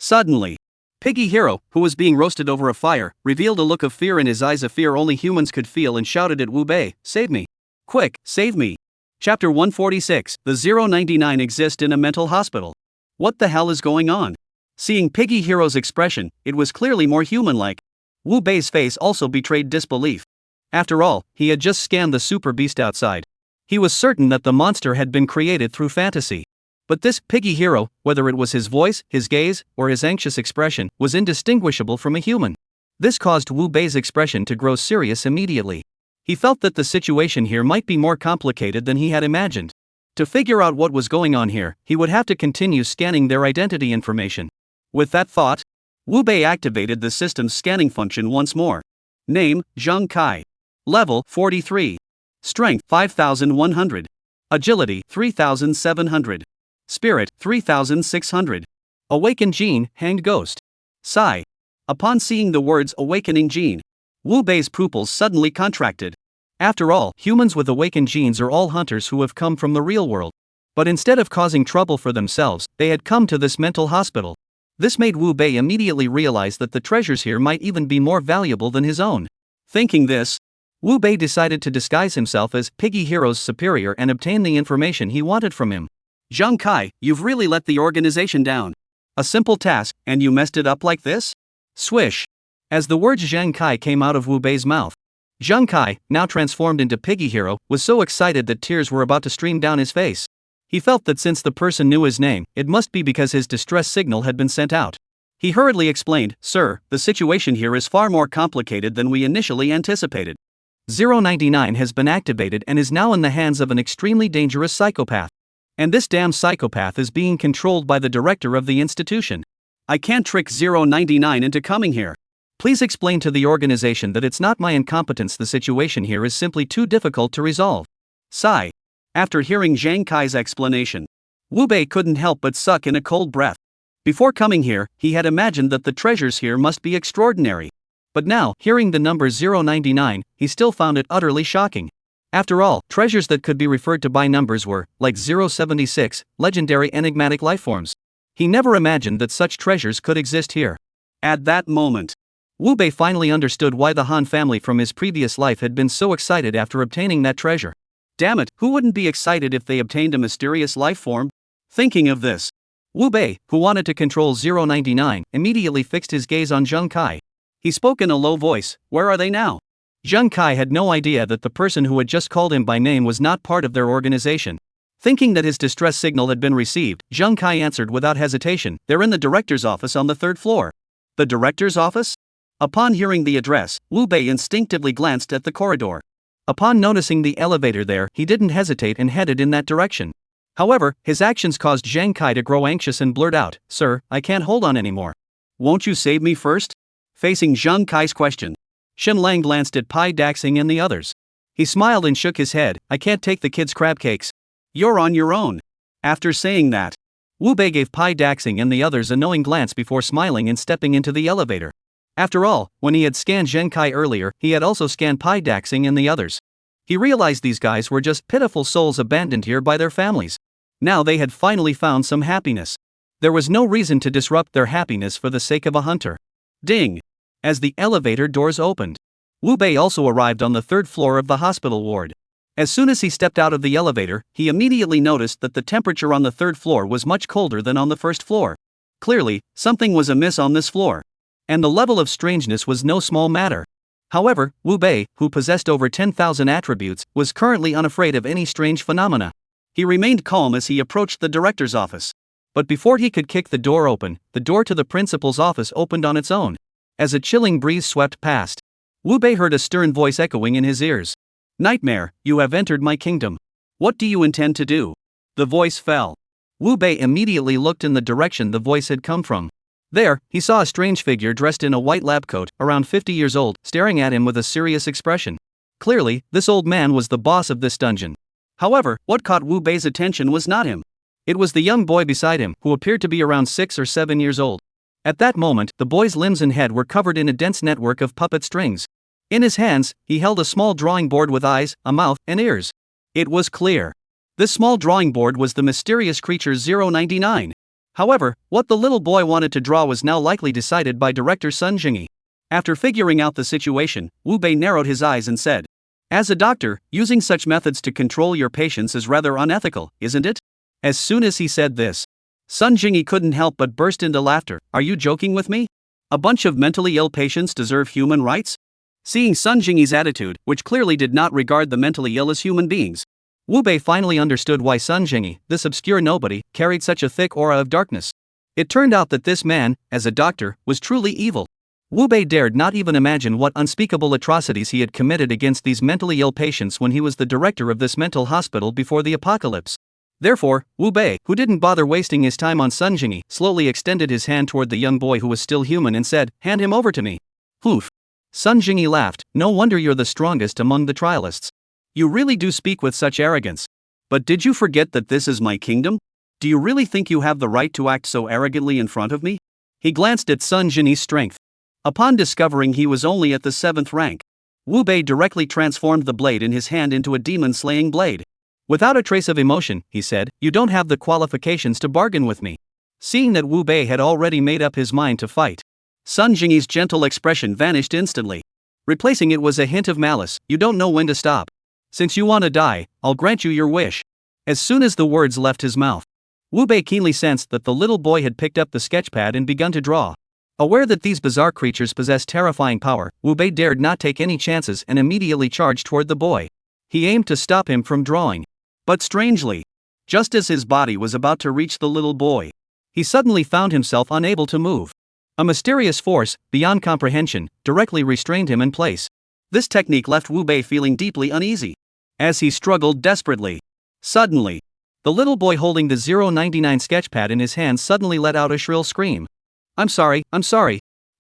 suddenly, Piggy Hero, who was being roasted over a fire, revealed a look of fear in his eyes, a fear only humans could feel, and shouted at Wu Bei, "Save me! Quick, save me!" Chapter 146, The 099 exist in a mental hospital. What the hell is going on? Seeing Piggy Hero's expression, it was clearly more human-like. Wu Bei's face also betrayed disbelief. After all, he had just scanned the super beast outside. He was certain that the monster had been created through fantasy. But this Piggy Hero, whether it was his voice, his gaze, or his anxious expression, was indistinguishable from a human. This caused Wu Bei's expression to grow serious immediately. He felt that the situation here might be more complicated than he had imagined. To figure out what was going on here, he would have to continue scanning their identity information. With that thought, Wu Bei activated the system's scanning function once more. Name, Zheng Kai. Level, 43. Strength, 5,100. Agility, 3,700. Spirit, 3,600. Awakened Gene, Hanged Ghost. Sigh. Upon seeing the words Awakening Gene, Wu Bei's pupils suddenly contracted. After all, humans with awakened genes are all hunters who have come from the real world. But instead of causing trouble for themselves, they had come to this mental hospital. This made Wu Bei immediately realize that the treasures here might even be more valuable than his own. Thinking this, Wu Bei decided to disguise himself as Piggy Hero's superior and obtain the information he wanted from him. Zheng Kai, you've really let the organization down. A simple task, and you messed it up like this? Swish. As the words Zheng Kai came out of Wu Bei's mouth, Zheng Kai, now transformed into Piggy Hero, was so excited that tears were about to stream down his face. He felt that since the person knew his name, it must be because his distress signal had been sent out. He hurriedly explained, "Sir, the situation here is far more complicated than we initially anticipated. 099 has been activated and is now in the hands of an extremely dangerous psychopath. And this damn psychopath is being controlled by the director of the institution. I can't trick 099 into coming here. Please explain to the organization that it's not my incompetence. The situation here is simply too difficult to resolve." Sigh. After hearing Zheng Kai's explanation, Wu Bei couldn't help but suck in a cold breath. Before coming here, he had imagined that the treasures here must be extraordinary. But now, hearing the number 099, he still found it utterly shocking. After all, treasures that could be referred to by numbers were, like 076, legendary enigmatic lifeforms. He never imagined that such treasures could exist here. At that moment, Wu Bei finally understood why the Han family from his previous life had been so excited after obtaining that treasure. Damn it, who wouldn't be excited if they obtained a mysterious lifeform? Thinking of this, Wu Bei, who wanted to control 099, immediately fixed his gaze on Zheng Kai. He spoke in a low voice, "Where are they now?" Zheng Kai had no idea that the person who had just called him by name was not part of their organization. Thinking that his distress signal had been received, Zheng Kai answered without hesitation, "They're in the director's office on the 3rd floor." The director's office? Upon hearing the address, Wu Bei instinctively glanced at the corridor. Upon noticing the elevator there, he didn't hesitate and headed in that direction. However, his actions caused Zheng Kai to grow anxious and blurt out, "Sir, I can't hold on anymore. Won't you save me first?" Facing Zheng Kai's question, Shen Lang glanced at Pai Daxing and the others. He smiled and shook his head, "I can't take the kids' crab cakes. You're on your own." After saying that, Wu Bei gave Pai Daxing and the others a knowing glance before smiling and stepping into the elevator. After all, when he had scanned Zheng Kai earlier, he had also scanned Pai Daxing and the others. He realized these guys were just pitiful souls abandoned here by their families. Now they had finally found some happiness. There was no reason to disrupt their happiness for the sake of a hunter. Ding! As the elevator doors opened. Wu Bei also arrived on the third floor of the hospital ward. As soon as he stepped out of the elevator, he immediately noticed that the temperature on the third floor was much colder than on the first floor. Clearly, something was amiss on this floor. And the level of strangeness was no small matter. However, Wu Bei, who possessed over 10,000 attributes, was currently unafraid of any strange phenomena. He remained calm as he approached the director's office. But before he could kick the door open, the door to the principal's office opened on its own. As a chilling breeze swept past, Wu Bei heard a stern voice echoing in his ears. "Nightmare, you have entered my kingdom. What do you intend to do?" The voice fell. Wu Bei immediately looked in the direction the voice had come from. There, he saw a strange figure dressed in a white lab coat, around 50 years old, staring at him with a serious expression. Clearly, this old man was the boss of this dungeon. However, what caught Wu Bei's attention was not him. It was the young boy beside him, who appeared to be around 6 or 7 years old. At that moment, the boy's limbs and head were covered in a dense network of puppet strings. In his hands, he held a small drawing board with eyes, a mouth, and ears. It was clear. This small drawing board was the mysterious creature 099. However, what the little boy wanted to draw was now likely decided by director Sun Jingyi. After figuring out the situation, Wu Bei narrowed his eyes and said, "As a doctor, using such methods to control your patients is rather unethical, isn't it?" As soon as he said this, Sun Jingyi couldn't help but burst into laughter. "Are you joking with me? A bunch of mentally ill patients deserve human rights?" Seeing Sun Jingyi's attitude, which clearly did not regard the mentally ill as human beings, Wu Bei finally understood why Sun Jingyi, this obscure nobody, carried such a thick aura of darkness. It turned out that this man, as a doctor, was truly evil. Wu Bei dared not even imagine what unspeakable atrocities he had committed against these mentally ill patients when he was the director of this mental hospital before the apocalypse. Therefore, Wu Bei, who didn't bother wasting his time on Sun Jingyi, slowly extended his hand toward the young boy who was still human and said, "Hand him over to me." "Poof." Sun Jingyi laughed. "No wonder you're the strongest among the trialists. You really do speak with such arrogance. But did you forget that this is my kingdom? Do you really think you have the right to act so arrogantly in front of me?" He glanced at Sun Jingyi's strength. Upon discovering he was only at the 7th rank, Wu Bei directly transformed the blade in his hand into a demon-slaying blade. Without a trace of emotion, he said, "You don't have the qualifications to bargain with me." Seeing that Wu Bei had already made up his mind to fight, Sun Jingyi's gentle expression vanished instantly. Replacing it was a hint of malice. "You don't know when to stop. Since you want to die, I'll grant you your wish." As soon as the words left his mouth, Wu Bei keenly sensed that the little boy had picked up the sketchpad and begun to draw. Aware that these bizarre creatures possessed terrifying power, Wu Bei dared not take any chances and immediately charged toward the boy. He aimed to stop him from drawing. But strangely, just as his body was about to reach the little boy, he suddenly found himself unable to move. A mysterious force, beyond comprehension, directly restrained him in place. This technique left Wu Bei feeling deeply uneasy. As he struggled desperately, suddenly, the little boy holding the 099 sketchpad in his hand suddenly let out a shrill scream. I'm sorry.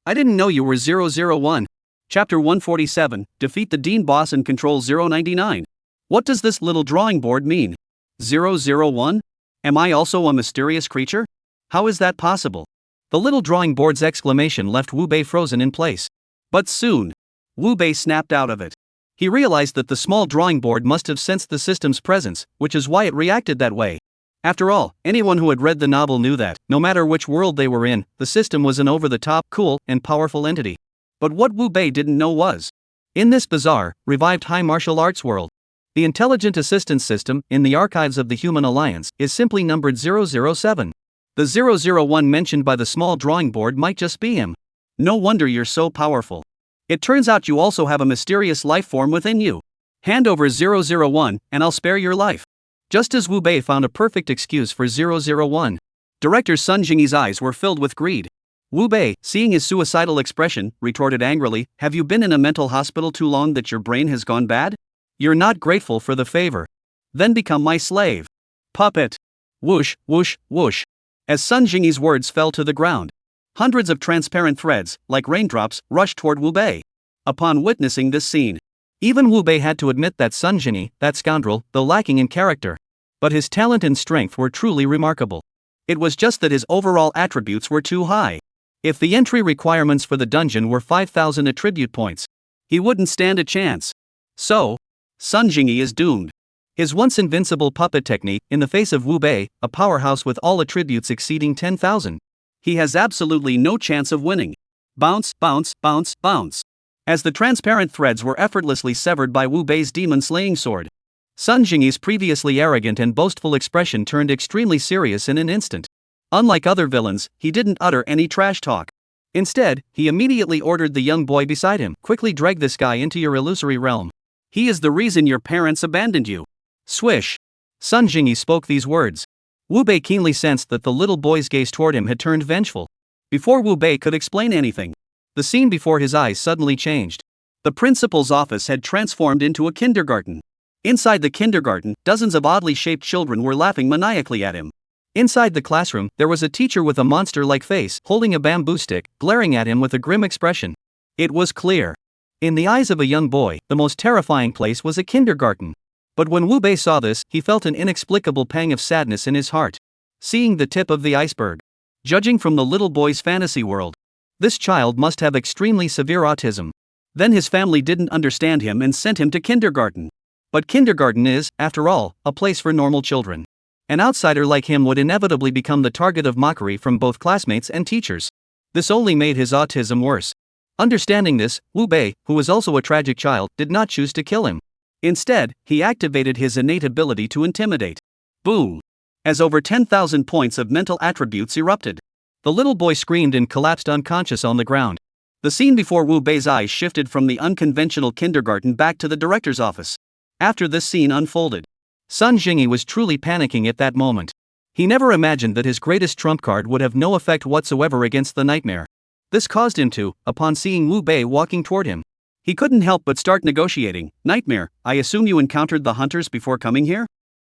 I didn't know you were 001. Chapter 147, Defeat the Dean Boss and Control 099. What does this little drawing board mean? 001? Am I also a mysterious creature? How is that possible? The little drawing board's exclamation left Wu Bei frozen in place. But soon, Wu Bei snapped out of it. He realized that the small drawing board must have sensed the system's presence, which is why it reacted that way. After all, anyone who had read the novel knew that, no matter which world they were in, the system was an over-the-top, cool, and powerful entity. But what Wu Bei didn't know was, in this bizarre, revived high martial arts world, the intelligent assistance system, in the archives of the Human Alliance, is simply numbered 007. The 001 mentioned by the small drawing board might just be him. No wonder you're so powerful. It turns out you also have a mysterious life form within you. Hand over 001, and I'll spare your life. Just as Wu Bei found a perfect excuse for 001, Director Sun Jingyi's eyes were filled with greed. Wu Bei, seeing his suicidal expression, retorted angrily, "Have you been in a mental hospital too long that your brain has gone bad? You're not grateful for the favor. Then become my slave. Puppet." Whoosh, whoosh, whoosh. As Sun Jingyi's words fell to the ground, hundreds of transparent threads, like raindrops, rushed toward Wu Bei. Upon witnessing this scene, even Wu Bei had to admit that Sun Jingyi, that scoundrel, though lacking in character, but his talent and strength were truly remarkable. It was just that his overall attributes were too high. If the entry requirements for the dungeon were 5,000 attribute points, he wouldn't stand a chance. So, Sun Jingyi is doomed. His once invincible puppet technique, in the face of Wu Bei, a powerhouse with all attributes exceeding 10,000. He has absolutely no chance of winning. Bounce, bounce, bounce, bounce. As the transparent threads were effortlessly severed by Wu Bei's demon-slaying sword, Sun Jingyi's previously arrogant and boastful expression turned extremely serious in an instant. Unlike other villains, he didn't utter any trash talk. Instead, he immediately ordered the young boy beside him, "Quickly drag this guy into your illusory realm. He is the reason your parents abandoned you." Swish. Sun Jingyi spoke these words. Wu Bei keenly sensed that the little boy's gaze toward him had turned vengeful. Before Wu Bei could explain anything, the scene before his eyes suddenly changed. The principal's office had transformed into a kindergarten. Inside the kindergarten, dozens of oddly shaped children were laughing maniacally at him. Inside the classroom, there was a teacher with a monster-like face, holding a bamboo stick, glaring at him with a grim expression. It was clear. In the eyes of a young boy, the most terrifying place was a kindergarten. But when Wu Bei saw this, he felt an inexplicable pang of sadness in his heart. Seeing the tip of the iceberg. Judging from the little boy's fantasy world, this child must have extremely severe autism. Then his family didn't understand him and sent him to kindergarten. But kindergarten is, after all, a place for normal children. An outsider like him would inevitably become the target of mockery from both classmates and teachers. This only made his autism worse. Understanding this, Wu Bei, who was also a tragic child, did not choose to kill him. Instead, he activated his innate ability to intimidate. Boom! As over 10,000 points of mental attributes erupted, the little boy screamed and collapsed unconscious on the ground. The scene before Wu Bei's eyes shifted from the unconventional kindergarten back to the director's office. After this scene unfolded, Sun Jingyi was truly panicking at that moment. He never imagined that his greatest trump card would have no effect whatsoever against the nightmare. This caused him to, upon seeing Wu Bei walking toward him, he couldn't help but start negotiating. "Nightmare, I assume you encountered the hunters before coming here?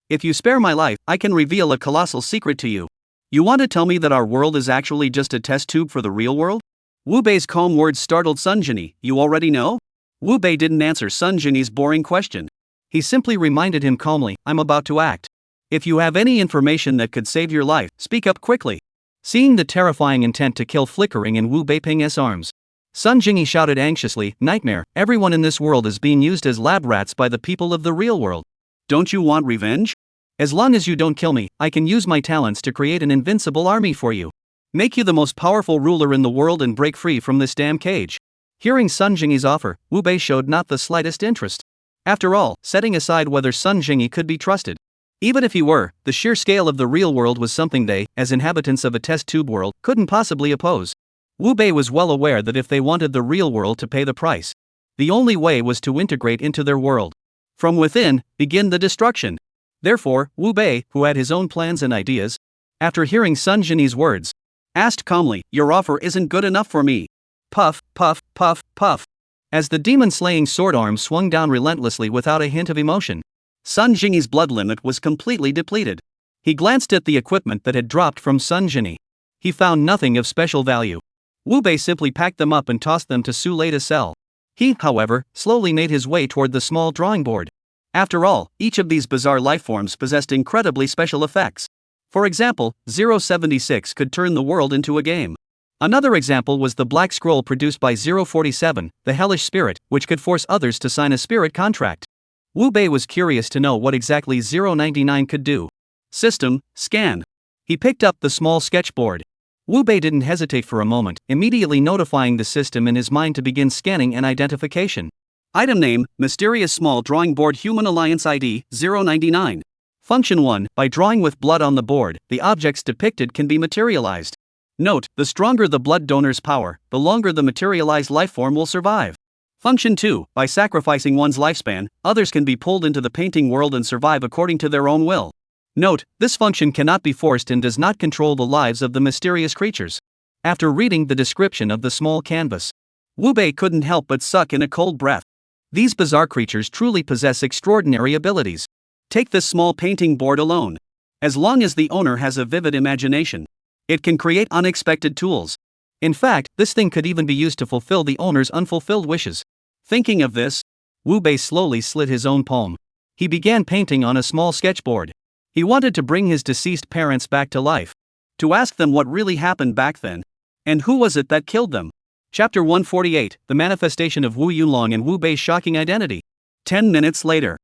If you spare my life, I can reveal a colossal secret to you. You want to tell me that our world is actually just a test tube for the real world?" Wu Bei's calm words startled Sun Jingyi. "You already know?" Wu Bei didn't answer Sun Jingyi's boring question. He simply reminded him calmly, "I'm about to act. If you have any information that could save your life, speak up quickly." Seeing the terrifying intent to kill flickering in Wu Beiping's arms, Sun Jingyi shouted anxiously, "Nightmare, everyone in this world is being used as lab rats by the people of the real world. Don't you want revenge? As long as you don't kill me, I can use my talents to create an invincible army for you. Make you the most powerful ruler in the world and break free from this damn cage." Hearing Sun Jingyi's offer, Wu Bei showed not the slightest interest. After all, setting aside whether Sun Jingyi could be trusted, even if he were, the sheer scale of the real world was something they, as inhabitants of a test tube world, couldn't possibly oppose. Wu Bei was well aware that if they wanted the real world to pay the price, the only way was to integrate into their world. From within, begin the destruction. Therefore, Wu Bei, who had his own plans and ideas, after hearing Sun Jingyi's words, asked calmly, "Your offer isn't good enough for me." Puff, puff, puff, puff. As the demon-slaying sword arm swung down relentlessly without a hint of emotion, Sun Jingyi's blood limit was completely depleted. He glanced at the equipment that had dropped from Sun Jingyi. He found nothing of special value. Wu Bei simply packed them up and tossed them to Su Lei to sell. He, however, slowly made his way toward the small drawing board. After all, each of these bizarre lifeforms possessed incredibly special effects. For example, 076 could turn the world into a game. Another example was the black scroll produced by 047, the hellish spirit, which could force others to sign a spirit contract. Wu Bei was curious to know what exactly 099 could do. System, scan. He picked up the small sketchboard. Wu Bei didn't hesitate for a moment, immediately notifying the system in his mind to begin scanning and identification. Item name, Mysterious Small Drawing Board Human Alliance ID, 099. Function 1, by drawing with blood on the board, the objects depicted can be materialized. Note, the stronger the blood donor's power, the longer the materialized lifeform will survive. Function 2, by sacrificing one's lifespan, others can be pulled into the painting world and survive according to their own will. Note, this function cannot be forced and does not control the lives of the mysterious creatures. After reading the description of the small canvas, Wu Bei couldn't help but suck in a cold breath. These bizarre creatures truly possess extraordinary abilities. Take this small painting board alone. As long as the owner has a vivid imagination, it can create unexpected tools. In fact, this thing could even be used to fulfill the owner's unfulfilled wishes. Thinking of this, Wu Bei slowly slit his own palm. He began painting on a small sketchboard. He wanted to bring his deceased parents back to life. To ask them what really happened back then. And who was it that killed them? Chapter 148, The Manifestation of Wu Yunlong and Wu Bei's Shocking Identity. 10 minutes later.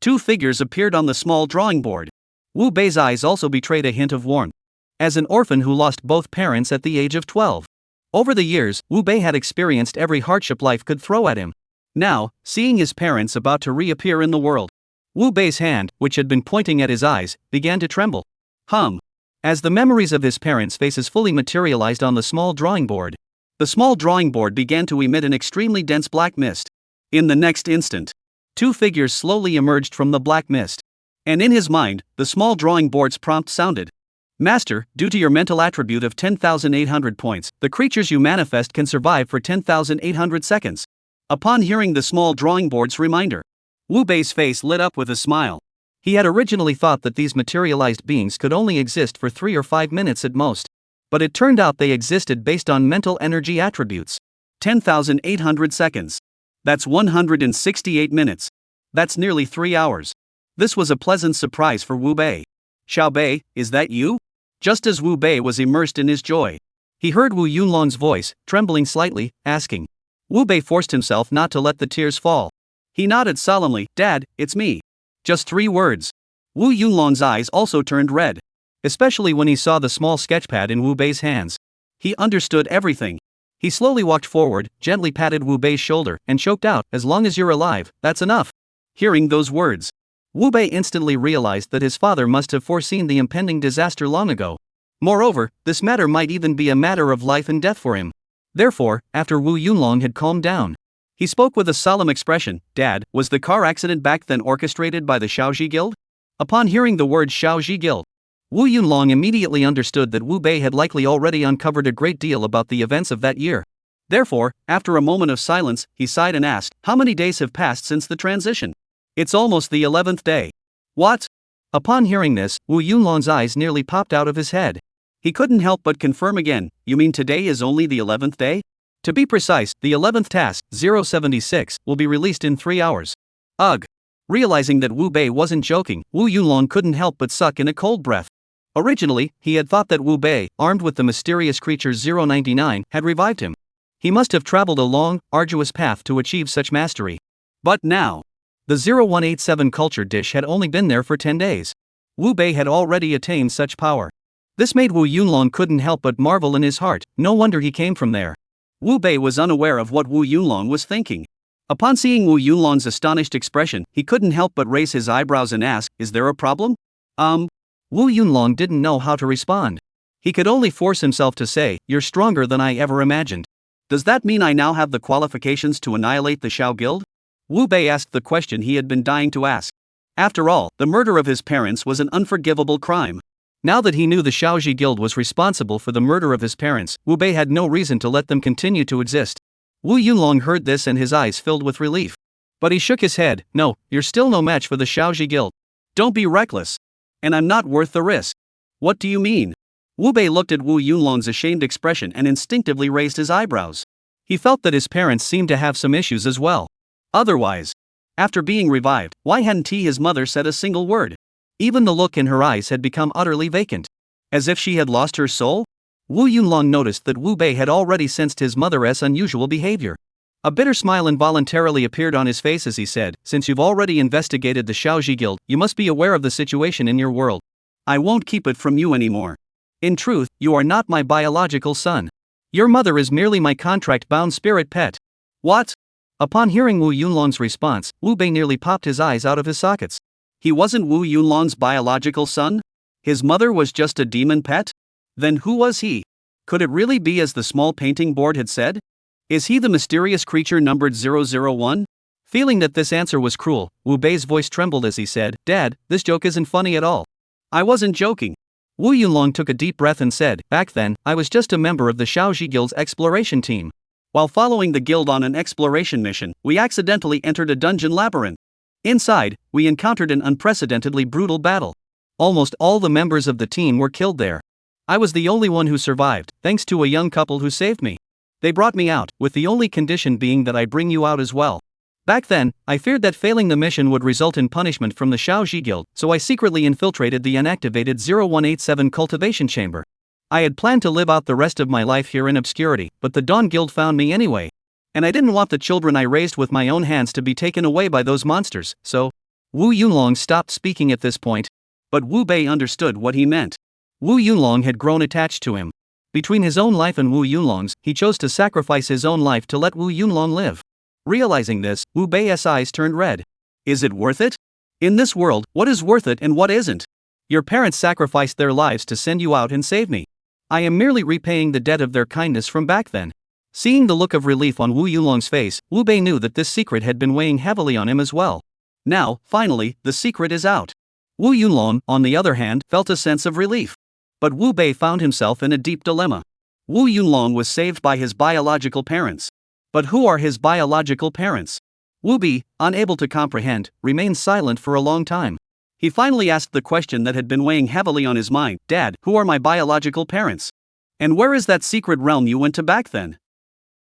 Two figures appeared on the small drawing board. Wu Bei's eyes also betrayed a hint of warmth. As an orphan who lost both parents at the age of 12. Over the years, Wu Bei had experienced every hardship life could throw at him. Now, seeing his parents about to reappear in the world, Wu Bei's hand, which had been pointing at his eyes, began to tremble. As the memories of his parents' faces fully materialized on the small drawing board, the small drawing board began to emit an extremely dense black mist. In the next instant, two figures slowly emerged from the black mist. And in his mind, the small drawing board's prompt sounded. Master, due to your mental attribute of 10,800 points, the creatures you manifest can survive for 10,800 seconds. Upon hearing the small drawing board's reminder, Wu Bei's face lit up with a smile. He had originally thought that these materialized beings could only exist for 3 or 5 minutes at most. But it turned out they existed based on mental energy attributes. 10,800 seconds. That's 168 minutes. That's nearly 3 hours. This was a pleasant surprise for Wu Bei. Xiao Bei, is that you? Just as Wu Bei was immersed in his joy, he heard Wu Yunlong's voice, trembling slightly, asking. Wu Bei forced himself not to let the tears fall. He nodded solemnly, Dad, it's me. Just 3 words. Wu Yunlong's eyes also turned red, especially when he saw the small sketchpad in Wu Bei's hands. He understood everything. He slowly walked forward, gently patted Wu Bei's shoulder, and choked out, as long as you're alive, that's enough. Hearing those words, Wu Bei instantly realized that his father must have foreseen the impending disaster long ago. Moreover, this matter might even be a matter of life and death for him. Therefore, after Wu Yunlong had calmed down, he spoke with a solemn expression. Dad, was the car accident back then orchestrated by the Shaoji Guild? Upon hearing the word Shaoji Guild, Wu Yunlong immediately understood that Wu Bei had likely already uncovered a great deal about the events of that year. Therefore, after a moment of silence, he sighed and asked, how many days have passed since the transition? It's almost the 11th day. What? Upon hearing this, Wu Yunlong's eyes nearly popped out of his head. He couldn't help but confirm again, you mean today is only the 11th day? To be precise, the 11th task, 076, will be released in 3 hours. Ugh. Realizing that Wu Bei wasn't joking, Wu Yunlong couldn't help but suck in a cold breath. Originally, he had thought that Wu Bei, armed with the mysterious creature 099, had revived him. He must have traveled a long, arduous path to achieve such mastery. But now, the 0187 culture dish had only been there for 10 days. Wu Bei had already attained such power. This made Wu Yunlong couldn't help but marvel in his heart, no wonder he came from there. Wu Bei was unaware of what Wu Yunlong was thinking. Upon seeing Wu Yunlong's astonished expression, he couldn't help but raise his eyebrows and ask, is there a problem? Wu Yunlong didn't know how to respond. He could only force himself to say, you're stronger than I ever imagined. Does that mean I now have the qualifications to annihilate the Shao Guild? Wu Bei asked the question he had been dying to ask. After all, the murder of his parents was an unforgivable crime. Now that he knew the Shaoji Guild was responsible for the murder of his parents, Wu Bei had no reason to let them continue to exist. Wu Yunlong heard this and his eyes filled with relief. But he shook his head, no, you're still no match for the Shaoji Guild. Don't be reckless. And I'm not worth the risk. What do you mean? Wu Bei looked at Wu Yunlong's ashamed expression and instinctively raised his eyebrows. He felt that his parents seemed to have some issues as well. Otherwise, after being revived, why hadn't his mother said a single word? Even the look in her eyes had become utterly vacant. As if she had lost her soul? Wu Yunlong noticed that Wu Bei had already sensed his mother's unusual behavior. A bitter smile involuntarily appeared on his face as he said, since you've already investigated the Shaoji Guild, you must be aware of the situation in your world. I won't keep it from you anymore. In truth, you are not my biological son. Your mother is merely my contract-bound spirit pet. What? Upon hearing Wu Yunlong's response, Wu Bei nearly popped his eyes out of his sockets. He wasn't Wu Yunlong's biological son? His mother was just a demon pet? Then who was he? Could it really be as the small painting board had said? Is he the mysterious creature numbered 001? Feeling that this answer was cruel, Wu Bei's voice trembled as he said, Dad, this joke isn't funny at all. I wasn't joking. Wu Yunlong took a deep breath and said, back then, I was just a member of the Shaoji Guild's exploration team. While following the guild on an exploration mission, we accidentally entered a dungeon labyrinth. Inside, we encountered an unprecedentedly brutal battle. Almost all the members of the team were killed there. I was the only one who survived, thanks to a young couple who saved me. They brought me out, with the only condition being that I bring you out as well. Back then, I feared that failing the mission would result in punishment from the Shaoji Guild, so I secretly infiltrated the unactivated 0187 cultivation chamber. I had planned to live out the rest of my life here in obscurity, but the Dawn Guild found me anyway. And I didn't want the children I raised with my own hands to be taken away by those monsters, so... Wu Yunlong stopped speaking at this point. But Wu Bei understood what he meant. Wu Yunlong had grown attached to him. Between his own life and Wu Yunlong's, he chose to sacrifice his own life to let Wu Yunlong live. Realizing this, Wu Bei's eyes turned red. Is it worth it? In this world, what is worth it and what isn't? Your parents sacrificed their lives to send you out and save me. I am merely repaying the debt of their kindness from back then. Seeing the look of relief on Wu Yunlong's face, Wu Bei knew that this secret had been weighing heavily on him as well. Now, finally, the secret is out. Wu Yunlong, on the other hand, felt a sense of relief. But Wu Bei found himself in a deep dilemma. Wu Yunlong was saved by his biological parents. But who are his biological parents? Wu Bei, unable to comprehend, remained silent for a long time. He finally asked the question that had been weighing heavily on his mind. Dad, who are my biological parents? And where is that secret realm you went to back then?